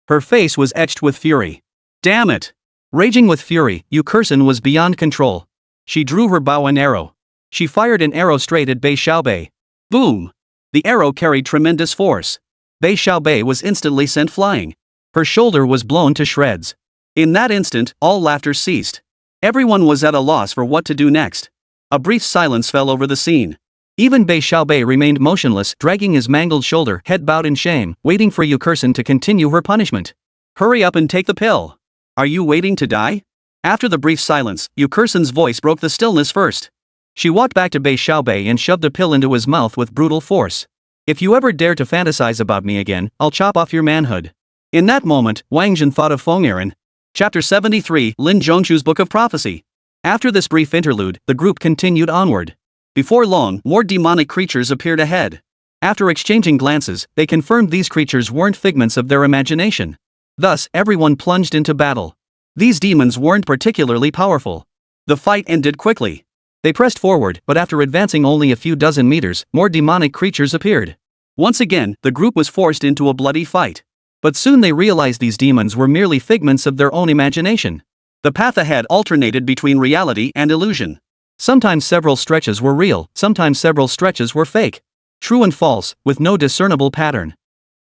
Her face was etched with fury. Damn it! Raging with fury, Yukerson was beyond control. She drew her bow and arrow. She fired an arrow straight at Bei Xiaobei. Boom! The arrow carried tremendous force. Bei Xiaobei was instantly sent flying. Her shoulder was blown to shreds. In that instant, all laughter ceased. Everyone was at a loss for what to do next. A brief silence fell over the scene. Even Bei Xiaobei remained motionless, dragging his mangled shoulder, head bowed in shame, waiting for Yukerson to continue her punishment. Hurry up and take the pill. Are you waiting to die? After the brief silence, Yukerson's voice broke the stillness first. She walked back to Bei Xiaobei and shoved a pill into his mouth with brutal force. If you ever dare to fantasize about me again, I'll chop off your manhood. In that moment, Wáng Zhen thought of Feng Aaron. Chapter 73, Lin Zhongshu's Book of Prophecy. After this brief interlude, the group continued onward. Before long, more demonic creatures appeared ahead. After exchanging glances, they confirmed these creatures weren't figments of their imagination. Thus, everyone plunged into battle. These demons weren't particularly powerful. The fight ended quickly. They pressed forward, but after advancing only a few dozen meters, more demonic creatures appeared. Once again, the group was forced into a bloody fight. But soon they realized these demons were merely figments of their own imagination. The path ahead alternated between reality and illusion. Sometimes several stretches were real, sometimes several stretches were fake. True and false, with no discernible pattern.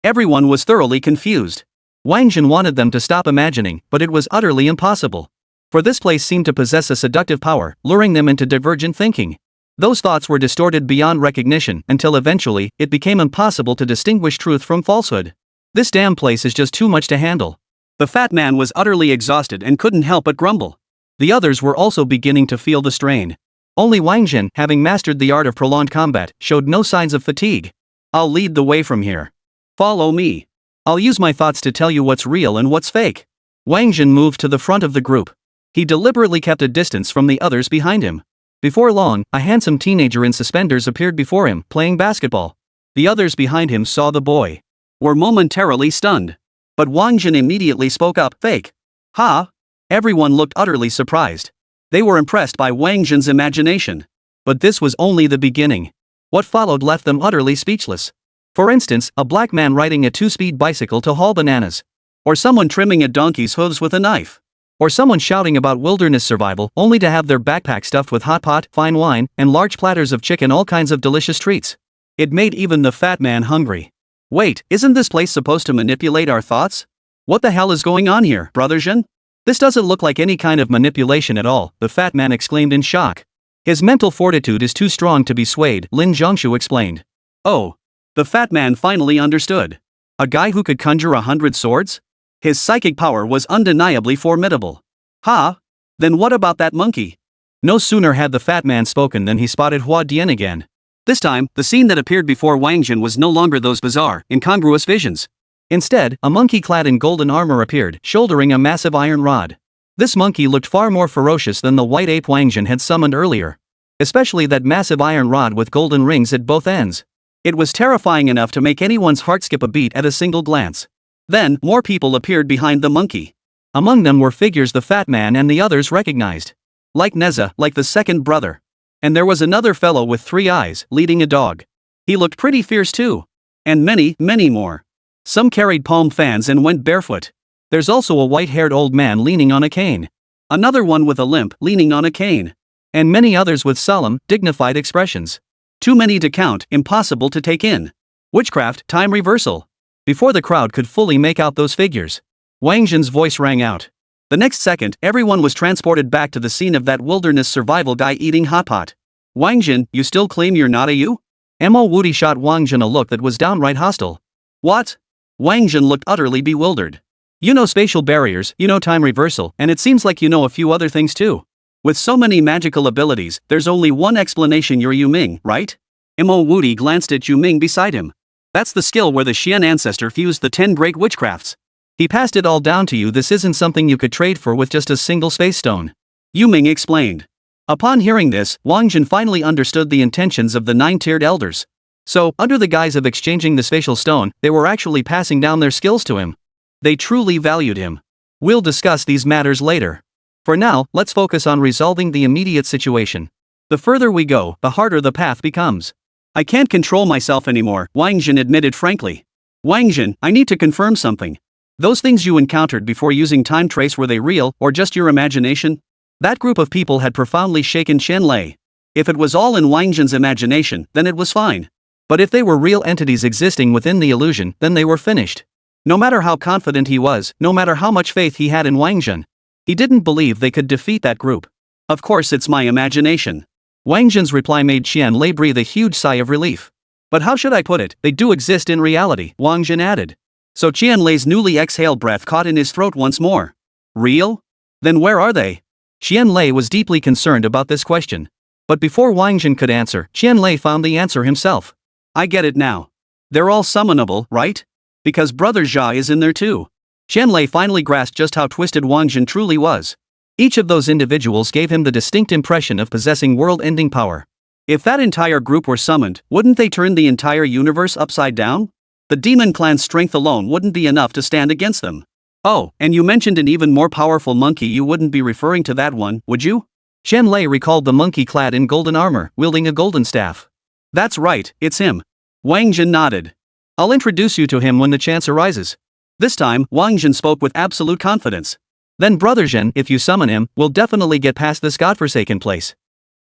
Everyone was thoroughly confused. Wáng Zhen wanted them to stop imagining, but it was utterly impossible. For this place seemed to possess a seductive power, luring them into divergent thinking. Those thoughts were distorted beyond recognition until eventually, it became impossible to distinguish truth from falsehood. This damn place is just too much to handle. The fat man was utterly exhausted and couldn't help but grumble. The others were also beginning to feel the strain. Only Wáng Zhen, having mastered the art of prolonged combat, showed no signs of fatigue. I'll lead the way from here. Follow me. I'll use my thoughts to tell you what's real and what's fake. Wáng Zhen moved to the front of the group. He deliberately kept a distance from the others behind him. Before long, a handsome teenager in suspenders appeared before him, playing basketball. The others behind him saw the boy. Were momentarily stunned. But Wáng Zhen immediately spoke up, fake. Ha! Everyone looked utterly surprised. They were impressed by Wáng Zhen's imagination. But this was only the beginning. What followed left them utterly speechless. For instance, a black man riding a 2-speed bicycle to haul bananas. Or someone trimming a donkey's hooves with a knife. Or someone shouting about wilderness survival only to have their backpack stuffed with hot pot, fine wine, and large platters of chicken, all kinds of delicious treats. It made even the fat man hungry. Wait, isn't this place supposed to manipulate our thoughts? What the hell is going on here, Brother Zhen? This doesn't look like any kind of manipulation at all, the fat man exclaimed in shock. His mental fortitude is too strong to be swayed, Lin Zhongshu explained. Oh. The fat man finally understood. A guy who could conjure 100 swords? His psychic power was undeniably formidable. Ha! Then what about that monkey? No sooner had the fat man spoken than he spotted Hua Dian again. This time, the scene that appeared before Wáng Zhen was no longer those bizarre, incongruous visions. Instead, a monkey clad in golden armor appeared, shouldering a massive iron rod. This monkey looked far more ferocious than the white ape Wáng Zhen had summoned earlier. Especially that massive iron rod with golden rings at both ends. It was terrifying enough to make anyone's heart skip a beat at a single glance. Then, more people appeared behind the monkey. Among them were figures the fat man and the others recognized. Like Neza, like the second brother. And there was another fellow with 3 eyes, leading a dog. He looked pretty fierce too. And many, many more. Some carried palm fans and went barefoot. There's also a white-haired old man leaning on a cane. Another one with a limp, leaning on a cane. And many others with solemn, dignified expressions. Too many to count, impossible to take in. Witchcraft, time reversal. Before the crowd could fully make out those figures, Wáng Zhen's voice rang out. The next second, everyone was transported back to the scene of that wilderness survival guy eating hot pot. Wáng Zhen, you still claim you're not a you? Mo Wudi shot Wáng Zhen a look that was downright hostile. What? Wáng Zhen looked utterly bewildered. You know spatial barriers, you know time reversal, and it seems like you know a few other things too. With so many magical abilities, there's only one explanation: you're Yu Ming, right? Mo Wudi glanced at Yu Ming beside him. That's the skill where the Xian ancestor fused the 10 great witchcrafts. He passed it all down to you. This isn't something you could trade for with just a single space stone. Yu Ming explained. Upon hearing this, Wáng Zhen finally understood the intentions of the 9-tiered elders. So, under the guise of exchanging the spatial stone, they were actually passing down their skills to him. They truly valued him. We'll discuss these matters later. For now, let's focus on resolving the immediate situation. The further we go, the harder the path becomes. I can't control myself anymore, Wáng Zhen admitted frankly. Wáng Zhen, I need to confirm something. Those things you encountered before using time trace, were they real, or just your imagination? That group of people had profoundly shaken Qianlei. If it was all in Wáng Zhen's imagination, then it was fine. But if they were real entities existing within the illusion, then they were finished. No matter how confident he was, no matter how much faith he had in Wáng Zhen, he didn't believe they could defeat that group. Of course it's my imagination. Wáng Zhen's reply made Qianlei breathe a huge sigh of relief. But how should I put it, they do exist in reality, Wáng Zhen added. So Qianlei's newly exhaled breath caught in his throat once more. Real? Then where are they? Qianlei was deeply concerned about this question. But before Wáng Zhen could answer, Qianlei found the answer himself. I get it now. They're all summonable, right? Because Brother Jia is in there too. Qianlei finally grasped just how twisted Wáng Zhen truly was. Each of those individuals gave him the distinct impression of possessing world-ending power. If that entire group were summoned, wouldn't they turn the entire universe upside down? The demon clan's strength alone wouldn't be enough to stand against them. Oh, and you mentioned an even more powerful monkey. You wouldn't be referring to that one, would you? Qianlei recalled the monkey clad in golden armor, wielding a golden staff. That's right, it's him. Wáng Zhen nodded. I'll introduce you to him when the chance arises. This time, Wáng Zhen spoke with absolute confidence. Then Brother Zhen, if you summon him, we'll definitely get past this godforsaken place.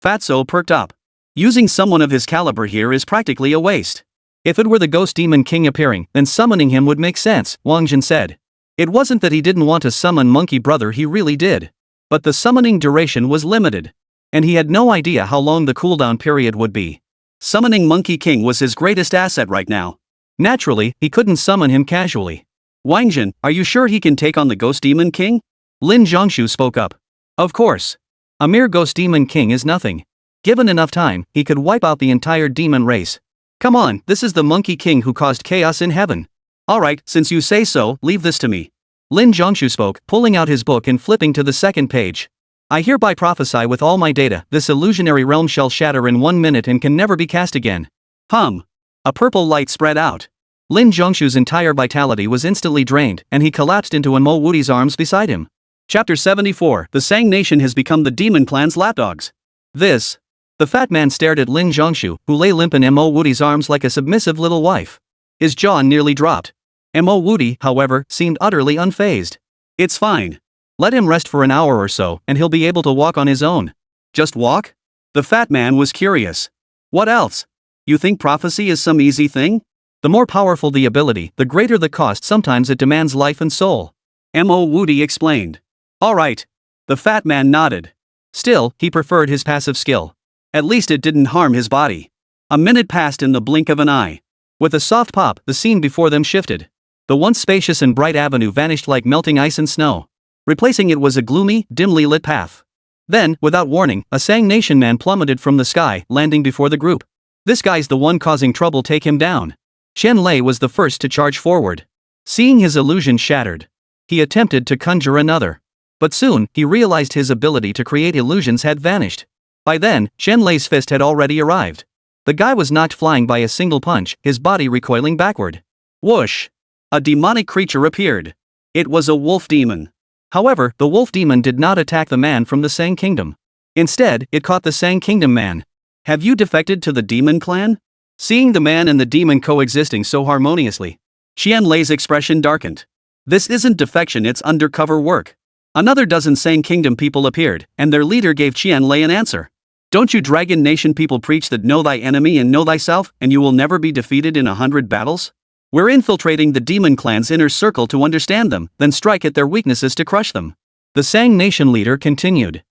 Fatso perked up. Using someone of his caliber here is practically a waste. If it were the Ghost Demon King appearing, then summoning him would make sense, Wáng Zhen said. It wasn't that he didn't want to summon Monkey Brother, he really did. But the summoning duration was limited. And he had no idea how long the cooldown period would be. Summoning Monkey King was his greatest asset right now. Naturally, he couldn't summon him casually. Wáng Zhen, are you sure he can take on the Ghost Demon King? Lin Zhongshu spoke up. Of course. A mere Ghost Demon King is nothing. Given enough time, he could wipe out the entire demon race. Come on, this is the Monkey King who caused chaos in heaven. Alright, since you say so, leave this to me. Lin Zhongshu spoke, pulling out his book and flipping to the second page. I hereby prophesy with all my data, this illusionary realm shall shatter in 1 minute and can never be cast again. A purple light spread out. Lin Zhongshu's entire vitality was instantly drained, and he collapsed into Mo Wudi's arms beside him. Chapter 74, The Sang Nation has become the Demon Clan's lapdogs. The fat man stared at Lin Zhongshu, who lay limp in Mo Wudi's arms like a submissive little wife. His jaw nearly dropped. Mo Wudi, however, seemed utterly unfazed. It's fine. Let him rest for an hour or so, and he'll be able to walk on his own. Just walk? The fat man was curious. What else? You think prophecy is some easy thing? The more powerful the ability, the greater the cost. Sometimes it demands life and soul. Mo Wudi explained. Alright. The fat man nodded. Still, he preferred his passive skill. At least it didn't harm his body. A minute passed in the blink of an eye. With a soft pop, the scene before them shifted. The once spacious and bright avenue vanished like melting ice and snow. Replacing it was a gloomy, dimly lit path. Then, without warning, a Sang Nation man plummeted from the sky, landing before the group. This guy's the one causing trouble, take him down. Chen Lei was the first to charge forward. Seeing his illusion shattered, he attempted to conjure another. But soon, he realized his ability to create illusions had vanished. By then, Chen Lei's fist had already arrived. The guy was knocked flying by a single punch, his body recoiling backward. Whoosh! A demonic creature appeared. It was a wolf demon. However, the wolf demon did not attack the man from the Sang Kingdom. Instead, it caught the Sang Kingdom man. Have you defected to the Demon Clan? Seeing the man and the demon coexisting so harmoniously, Qian Lei's expression darkened. This isn't defection, it's undercover work. Another dozen Sang Kingdom people appeared, and their leader gave Qian Lei an answer. Don't you Dragon Nation people preach that know thy enemy and know thyself, and you will never be defeated in 100 battles? We're infiltrating the Demon Clan's inner circle to understand them, then strike at their weaknesses to crush them. The Sang Nation leader continued.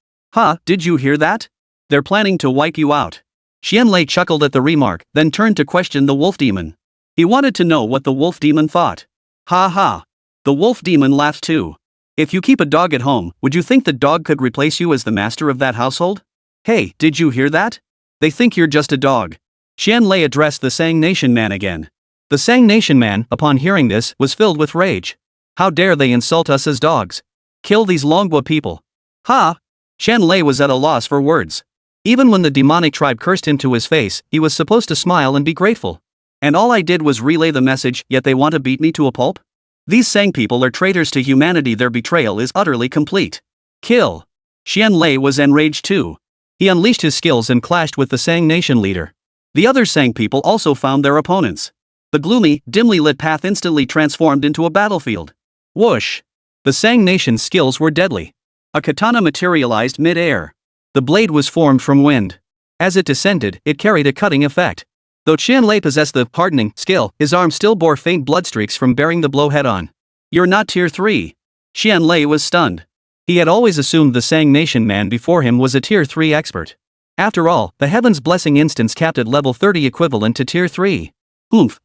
Did you hear that? They're planning to wipe you out. Qian Lei chuckled at the remark, then turned to question the wolf demon. He wanted to know what the wolf demon thought. The wolf demon laughed too. If you keep a dog at home, would you think the dog could replace you as the master of that household? Hey, did you hear that? They think you're just a dog. Qian Lei addressed the Sang Nation man again. The Sang Nation man, upon hearing this, was filled with rage. How dare they insult us as dogs? Kill these Longbo people. Qian Lei was at a loss for words. Even when the demonic tribe cursed him to his face, he was supposed to smile and be grateful. And all I did was relay the message, yet they want to beat me to a pulp? These Sang people are traitors to humanity, their betrayal is utterly complete. Kill. Qian Lei was enraged too. He unleashed his skills and clashed with the Sang Nation leader. The other Sang people also found their opponents. The gloomy, dimly lit path instantly transformed into a battlefield. Whoosh! The Sang Nation's skills were deadly. A katana materialized mid-air. The blade was formed from wind. As it descended, it carried a cutting effect. Though Qian Lei possessed the hardening skill, his arm still bore faint bloodstreaks from bearing the blow head-on. You're not tier 3. Qian Lei was stunned. He had always assumed the Sang Nation man before him was a tier 3 expert. After all, the Heaven's Blessing instance capped at level 30 equivalent to tier 3.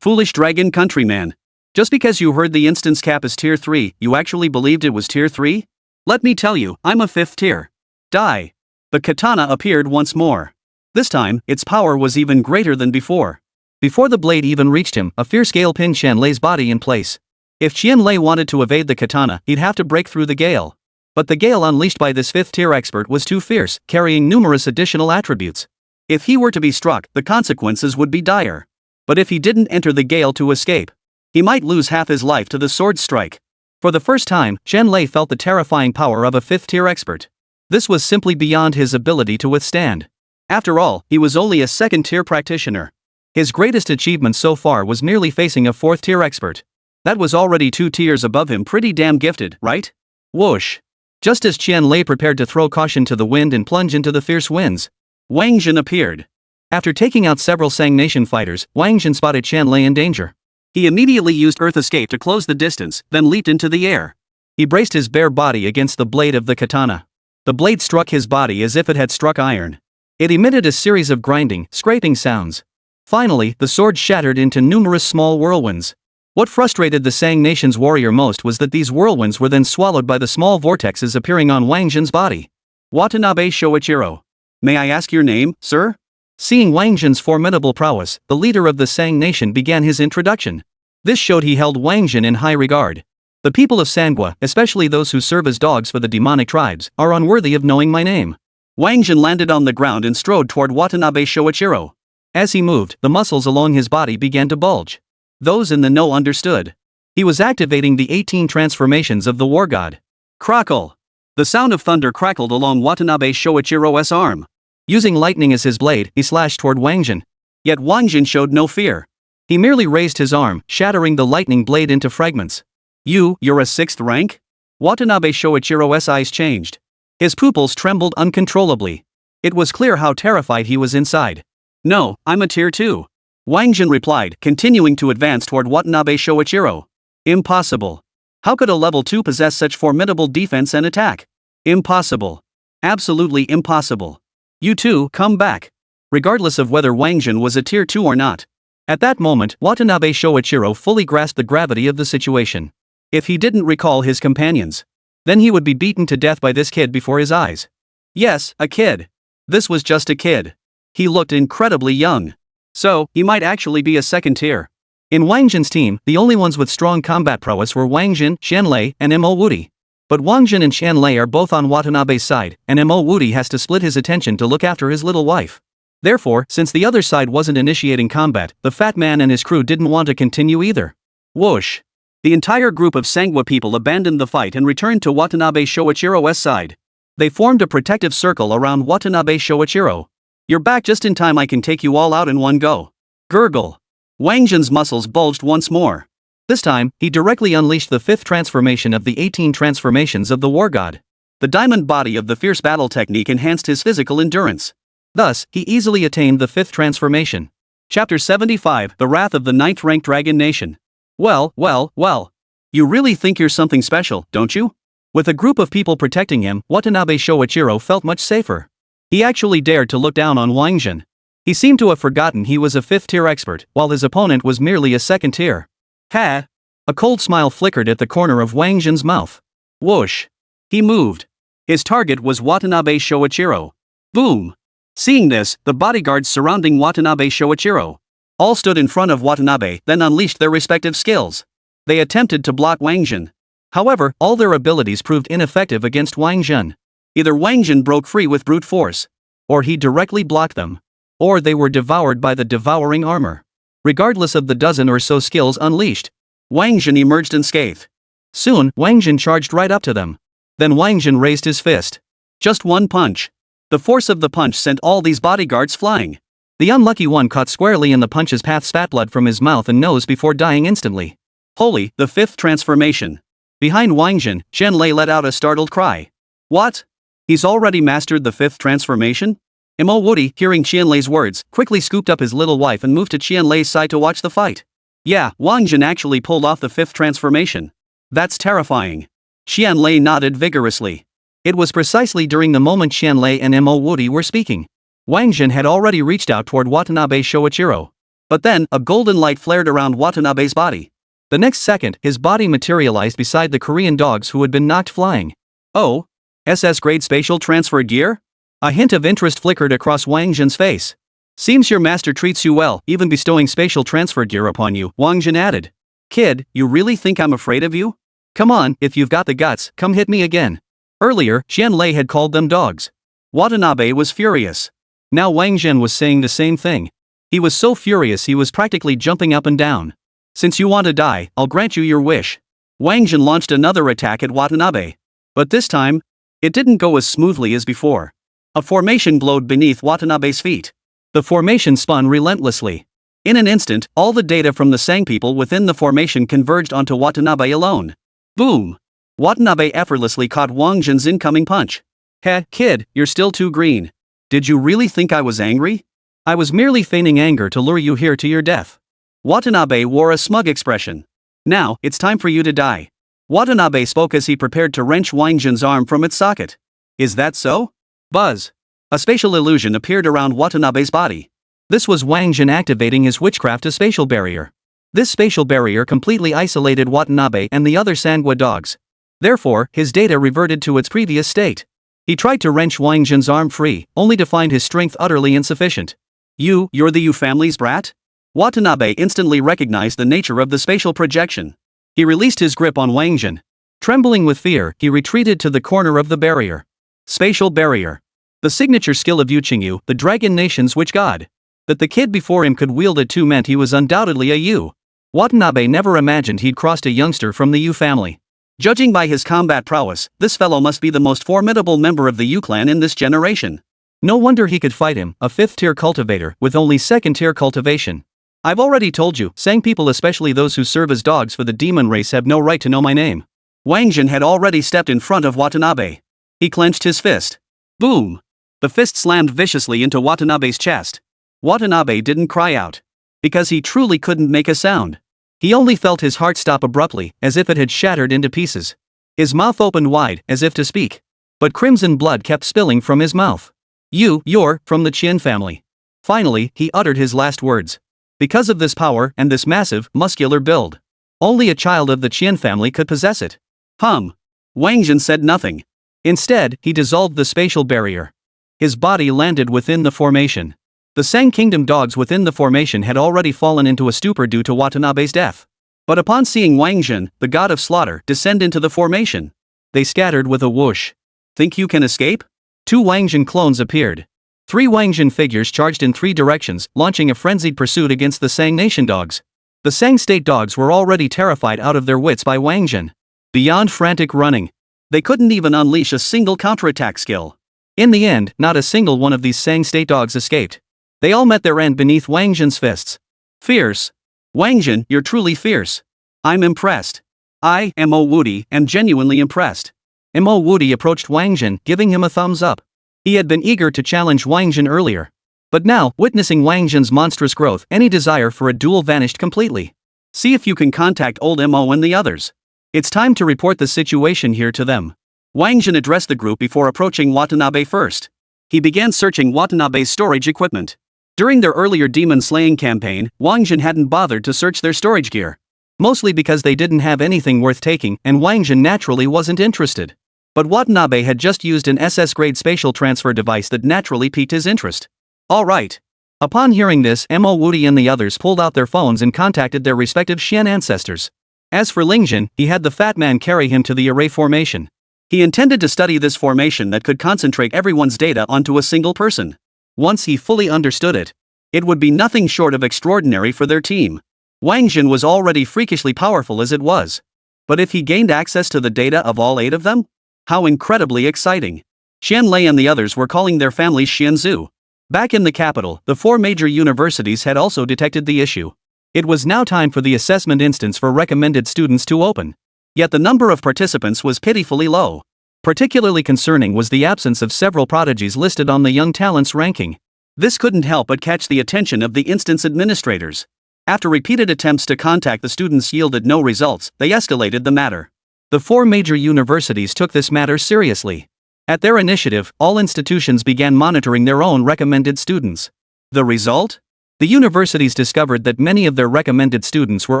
Foolish dragon countryman. Just because you heard the instance cap is tier 3, you actually believed it was tier 3? Let me tell you, I'm a 5th tier. Die. The katana appeared once more. This time, its power was even greater than before. Before the blade even reached him, a fierce gale pinned Qian Lei's body in place. If Qian Lei wanted to evade the katana, he'd have to break through the gale. But the gale unleashed by this 5th tier expert was too fierce, carrying numerous additional attributes. If he were to be struck, the consequences would be dire. But if he didn't enter the gale to escape, he might lose half his life to the sword strike. For the first time, Qian Lei felt the terrifying power of a 5th tier expert. This was simply beyond his ability to withstand. After all, he was only a 2nd tier practitioner. His greatest achievement so far was merely facing a 4th tier expert. That was already 2 tiers above him, pretty damn gifted, right? Whoosh! Just as Qian Lei prepared to throw caution to the wind and plunge into the fierce winds, Wáng Zhen appeared. After taking out several Sang Nation fighters, Wáng Zhen spotted Qian Lei in danger. He immediately used Earth Escape to close the distance, then leaped into the air. He braced his bare body against the blade of the katana. The blade struck his body as if it had struck iron. It emitted a series of grinding, scraping sounds. Finally, the sword shattered into numerous small whirlwinds. What frustrated the Sang Nation's warrior most was that these whirlwinds were then swallowed by the small vortexes appearing on Wáng Zhen's body. Watanabe Shoichiro. May I ask your name, sir? Seeing Wáng Zhen's formidable prowess, the leader of the Sang Nation began his introduction. This showed he held Wáng Zhen in high regard. The people of Sangwa, especially those who serve as dogs for the demonic tribes, are unworthy of knowing my name. Wáng Zhen landed on the ground and strode toward Watanabe Shoichiro. As he moved, the muscles along his body began to bulge. Those in the know understood. He was activating the 18 transformations of the war god. Crackle! The sound of thunder crackled along Watanabe Shoichiro's arm. Using lightning as his blade, he slashed toward Wáng Zhen. Yet Wáng Zhen showed no fear. He merely raised his arm, shattering the lightning blade into fragments. You're a 6th rank? Watanabe Shoichiro's eyes changed. His pupils trembled uncontrollably. It was clear how terrified he was inside. No, I'm a tier 2. Wáng Zhen replied, continuing to advance toward Watanabe Shoichiro. Impossible. How could a level 2 possess such formidable defense and attack? Impossible. Absolutely impossible. You two, come back. Regardless of whether Wáng Zhen was a tier 2 or not. At that moment, Watanabe Shoichiro fully grasped the gravity of the situation. If he didn't recall his companions, then he would be beaten to death by this kid before his eyes. Yes, a kid. This was just a kid. He looked incredibly young. So, he might actually be a 2nd tier. In Wáng Zhen's team, the only ones with strong combat prowess were Wáng Zhen, Xianlei, and Mo Wudi. But Wáng Zhen and Xianlei are both on Watanabe's side, and Mo Wudi has to split his attention to look after his little wife. Therefore, since the other side wasn't initiating combat, the fat man and his crew didn't want to continue either. Whoosh! The entire group of Sangwa people abandoned the fight and returned to Watanabe Shoichiro's side. They formed a protective circle around Watanabe Shoichiro. You're back just in time, I can take you all out in one go. Gurgle. Wáng Zhen's muscles bulged once more. This time, he directly unleashed the 5th transformation of the 18 transformations of the war god. The diamond body of the fierce battle technique enhanced his physical endurance. Thus, he easily attained the 5th transformation. Chapter 75, The Wrath of the 9th-ranked Dragon Nation. Well. You really think you're something special, don't you? With a group of people protecting him, Watanabe Shoichiro felt much safer. He actually dared to look down on Wáng Zhen. He seemed to have forgotten he was a 5th-tier expert, while his opponent was merely a 2nd tier. Ha! A cold smile flickered at the corner of Wáng Zhen's mouth. Whoosh! He moved. His target was Watanabe Shoichiro. Boom! Seeing this, the bodyguards surrounding Watanabe Shoichiro all stood in front of Watanabe, then unleashed their respective skills. They attempted to block Wáng Zhen. However, all their abilities proved ineffective against Wáng Zhen. Either Wáng Zhen broke free with brute force, or he directly blocked them, or they were devoured by the devouring armor. Regardless of the dozen or so skills unleashed, Wáng Zhen emerged unscathed. Soon, Wáng Zhen charged right up to them. Then Wáng Zhen raised his fist. Just one punch. The force of the punch sent all these bodyguards flying. The unlucky one caught squarely in the punch's path, spat blood from his mouth and nose before dying instantly. Holy, the 5th transformation. Behind Wáng Zhen, Xianlei let out a startled cry. What? He's already mastered the 5th transformation? Mo Wudi, hearing Xianlei's words, quickly scooped up his little wife and moved to Xianlei's side to watch the fight. Yeah, Wáng Zhen actually pulled off the 5th transformation. That's terrifying. Xianlei nodded vigorously. It was precisely during the moment Xianlei and Mo Wudi were speaking. Wáng Zhen had already reached out toward Watanabe Shoichiro. But then, a golden light flared around Watanabe's body. The next second, his body materialized beside the Korean dogs who had been knocked flying. Oh? SS grade spatial transfer gear? A hint of interest flickered across Wáng Zhen's face. Seems your master treats you well, even bestowing spatial transfer gear upon you, Wáng Zhen added. Kid, you really think I'm afraid of you? Come on, if you've got the guts, come hit me again. Earlier, Xianlei had called them dogs. Watanabe was furious. Now Wáng Zhen was saying the same thing. He was so furious he was practically jumping up and down. Since you want to die, I'll grant you your wish. Wáng Zhen launched another attack at Watanabe. But this time, it didn't go as smoothly as before. A formation glowed beneath Watanabe's feet. The formation spun relentlessly. In an instant, all the data from the Sang people within the formation converged onto Watanabe alone. Boom! Watanabe effortlessly caught Wáng Zhen's incoming punch. Heh, kid, you're still too green. Did you really think I was angry? I was merely feigning anger to lure you here to your death. Watanabe wore a smug expression. Now, it's time for you to die. Watanabe spoke as he prepared to wrench Wáng Zhen's arm from its socket. Is that so? Buzz. A spatial illusion appeared around Watanabe's body. This was Wáng Zhen activating his witchcraft spatial barrier. This spatial barrier completely isolated Watanabe and the other Sangwa dogs. Therefore, his data reverted to its previous state. He tried to wrench Wáng Zhen's arm free, only to find his strength utterly insufficient. You're the Yu family's brat? Watanabe instantly recognized the nature of the spatial projection. He released his grip on Wáng Zhen. Trembling with fear, he retreated to the corner of the barrier. Spatial barrier. The signature skill of Yu Qingyu, the Dragon Nation's witch god. That the kid before him could wield it too meant he was undoubtedly a Yu. Watanabe never imagined he'd crossed a youngster from the Yu family. Judging by his combat prowess, this fellow must be the most formidable member of the Yu clan in this generation. No wonder he could fight him, a 5th-tier cultivator with only 2nd-tier cultivation. I've already told you, Sang people, especially those who serve as dogs for the demon race, have no right to know my name. Wáng Zhen had already stepped in front of Watanabe. He clenched his fist. Boom! The fist slammed viciously into Watanabe's chest. Watanabe didn't cry out. Because he truly couldn't make a sound. He only felt his heart stop abruptly, as if it had shattered into pieces. His mouth opened wide, as if to speak. But crimson blood kept spilling from his mouth. You're from the Qian family. Finally, he uttered his last words. Because of this power and this massive, muscular build. Only a child of the Qian family could possess it. Wáng Zhen said nothing. Instead, he dissolved the spatial barrier. His body landed within the formation. The Sang Kingdom dogs within the formation had already fallen into a stupor due to Watanabe's death. But upon seeing Wáng Zhen, the god of slaughter, descend into the formation, they scattered with a whoosh. Think you can escape? 2 Wáng Zhen clones appeared. 3 Wáng Zhen figures charged in 3 directions, launching a frenzied pursuit against the Sang Nation dogs. The Sang State dogs were already terrified out of their wits by Wáng Zhen. Beyond frantic running, they couldn't even unleash a single counterattack skill. In the end, not a single one of these Sang State dogs escaped. They all met their end beneath Wáng Zhen's fists. Fierce. Wáng Zhen, you're truly fierce. I'm impressed. I, Mo Woody, am genuinely impressed. Mo Woody approached Wáng Zhen, giving him a thumbs up. He had been eager to challenge Wáng Zhen earlier. But now, witnessing Wáng Zhen's monstrous growth, any desire for a duel vanished completely. See if you can contact old Mo and the others. It's time to report the situation here to them. Wáng Zhen addressed the group before approaching Watanabe first. He began searching Watanabe's storage equipment. During their earlier demon-slaying campaign, Wáng Zhen hadn't bothered to search their storage gear. Mostly because they didn't have anything worth taking, and Wáng Zhen naturally wasn't interested. But Watanabe had just used an SS-grade spatial transfer device that naturally piqued his interest. Alright. Upon hearing this, Mo Woody and the others pulled out their phones and contacted their respective Xian ancestors. As for Ling Zhen, he had the fat man carry him to the array formation. He intended to study this formation that could concentrate everyone's data onto a single person. Once he fully understood it, it would be nothing short of extraordinary for their team. Wáng Zhen was already freakishly powerful as it was. But if he gained access to the data of all 8 of them? How incredibly exciting. Xian Lei and the others were calling their families Xianzhu. Back in the capital, the 4 major universities had also detected the issue. It was now time for the assessment instance for recommended students to open. Yet the number of participants was pitifully low. Particularly concerning was the absence of several prodigies listed on the Young Talents ranking. This couldn't help but catch the attention of the instance administrators. After repeated attempts to contact the students yielded no results, they escalated the matter. The 4 major universities took this matter seriously. At their initiative, all institutions began monitoring their own recommended students. The result? The universities discovered that many of their recommended students were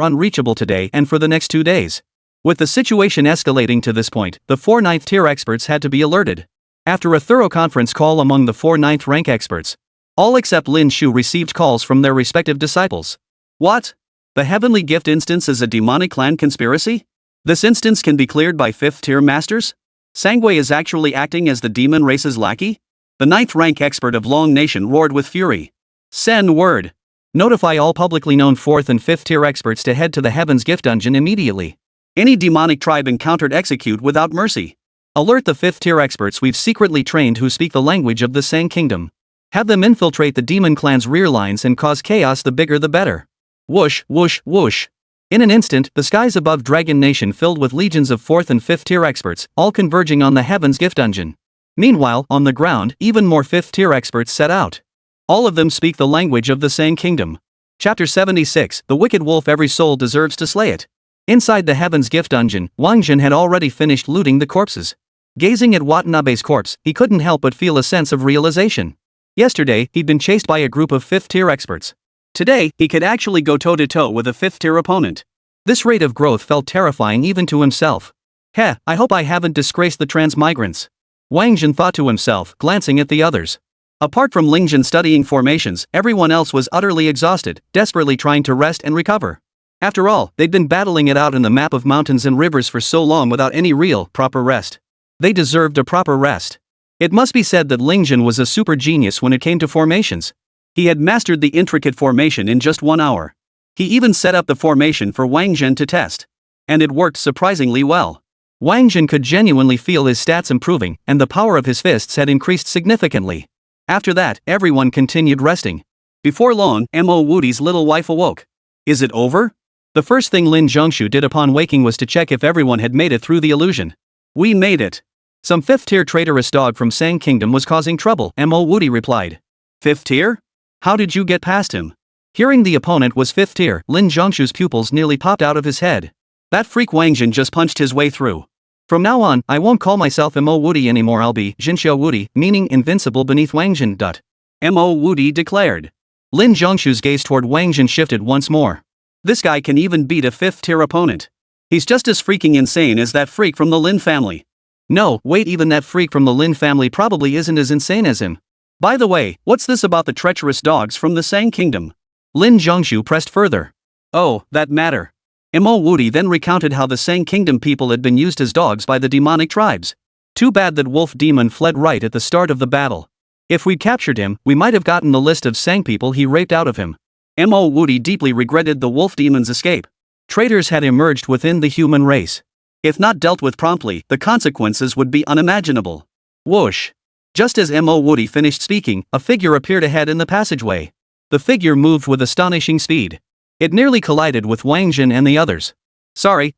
unreachable today and for the next 2 days. With the situation escalating to this point, the 4 9th-tier experts had to be alerted. After a thorough conference call among the 4 9th-rank experts, all except Lin Shu received calls from their respective disciples. What? The Heavenly Gift instance is a demonic clan conspiracy? This instance can be cleared by 5th-tier masters? Sangwei is actually acting as the demon race's lackey? The 9th-rank expert of Long Nation roared with fury. Send word. Notify all publicly known 4th and 5th-tier experts to head to the Heaven's Gift Dungeon immediately. Any demonic tribe encountered execute without mercy. Alert the 5th-tier experts we've secretly trained who speak the language of the Sang Kingdom. Have them infiltrate the demon clan's rear lines and cause chaos, the bigger the better. Whoosh, whoosh, whoosh. In an instant, the skies above Dragon Nation filled with legions of 4th and 5th-tier experts, all converging on the Heaven's Gift Dungeon. Meanwhile, on the ground, even more 5th-tier experts set out. All of them speak the language of the Sang Kingdom. Chapter 76, The Wicked Wolf. Every soul deserves to slay it. Inside the Heaven's Gift Dungeon, Wáng Zhen had already finished looting the corpses. Gazing at Watanabe's corpse, he couldn't help but feel a sense of realization. Yesterday, he'd been chased by a group of 5th-tier experts. Today, he could actually go toe-to-toe with a 5th-tier opponent. This rate of growth felt terrifying even to himself. Heh, I hope I haven't disgraced the transmigrants. Wáng Zhen thought to himself, glancing at the others. Apart from Ling Zhen studying formations, everyone else was utterly exhausted, desperately trying to rest and recover. After all, they'd been battling it out in the map of mountains and rivers for so long without any real, proper rest. They deserved a proper rest. It must be said that Ling Zhen was a super genius when it came to formations. He had mastered the intricate formation in just 1 hour. He even set up the formation for Wáng Zhen to test. And it worked surprisingly well. Wáng Zhen could genuinely feel his stats improving, and the power of his fists had increased significantly. After that, everyone continued resting. Before long, Mo Woody's little wife awoke. Is it over? The first thing Lin Zhongshu did upon waking was to check if everyone had made it through the illusion. We made it. Some 5th-tier traitorous dog from Sang Kingdom was causing trouble, Mo Woody replied. 5th tier? How did you get past him? Hearing the opponent was 5th tier, Lin Zhongshu's pupils nearly popped out of his head. That freak Wáng Zhen just punched his way through. From now on, I won't call myself Mo Woody anymore, I'll be Jinxiao Woody, meaning invincible beneath Wáng Zhen. Mo Woody declared. Lin Zhongshu's gaze toward Wáng Zhen shifted once more. This guy can even beat a 5th-tier opponent. He's just as freaking insane as that freak from the Lin family. No, wait, even that freak from the Lin family probably isn't as insane as him. By the way, what's this about the treacherous dogs from the Sang Kingdom? Lin Zhongshu pressed further. Oh, that matter. Mo Woody then recounted how the Sang Kingdom people had been used as dogs by the demonic tribes. Too bad that Wolf Demon fled right at the start of the battle. If we'd captured him, we might have gotten the list of Sang people he raped out of him. Mo Woody deeply regretted the Wolf Demon's escape. Traitors had emerged within the human race. If not dealt with promptly, the consequences would be unimaginable. Whoosh! Just as Mo Woody finished speaking, a figure appeared ahead in the passageway. The figure moved with astonishing speed. It nearly collided with Wáng Zhen and the others. Sorry.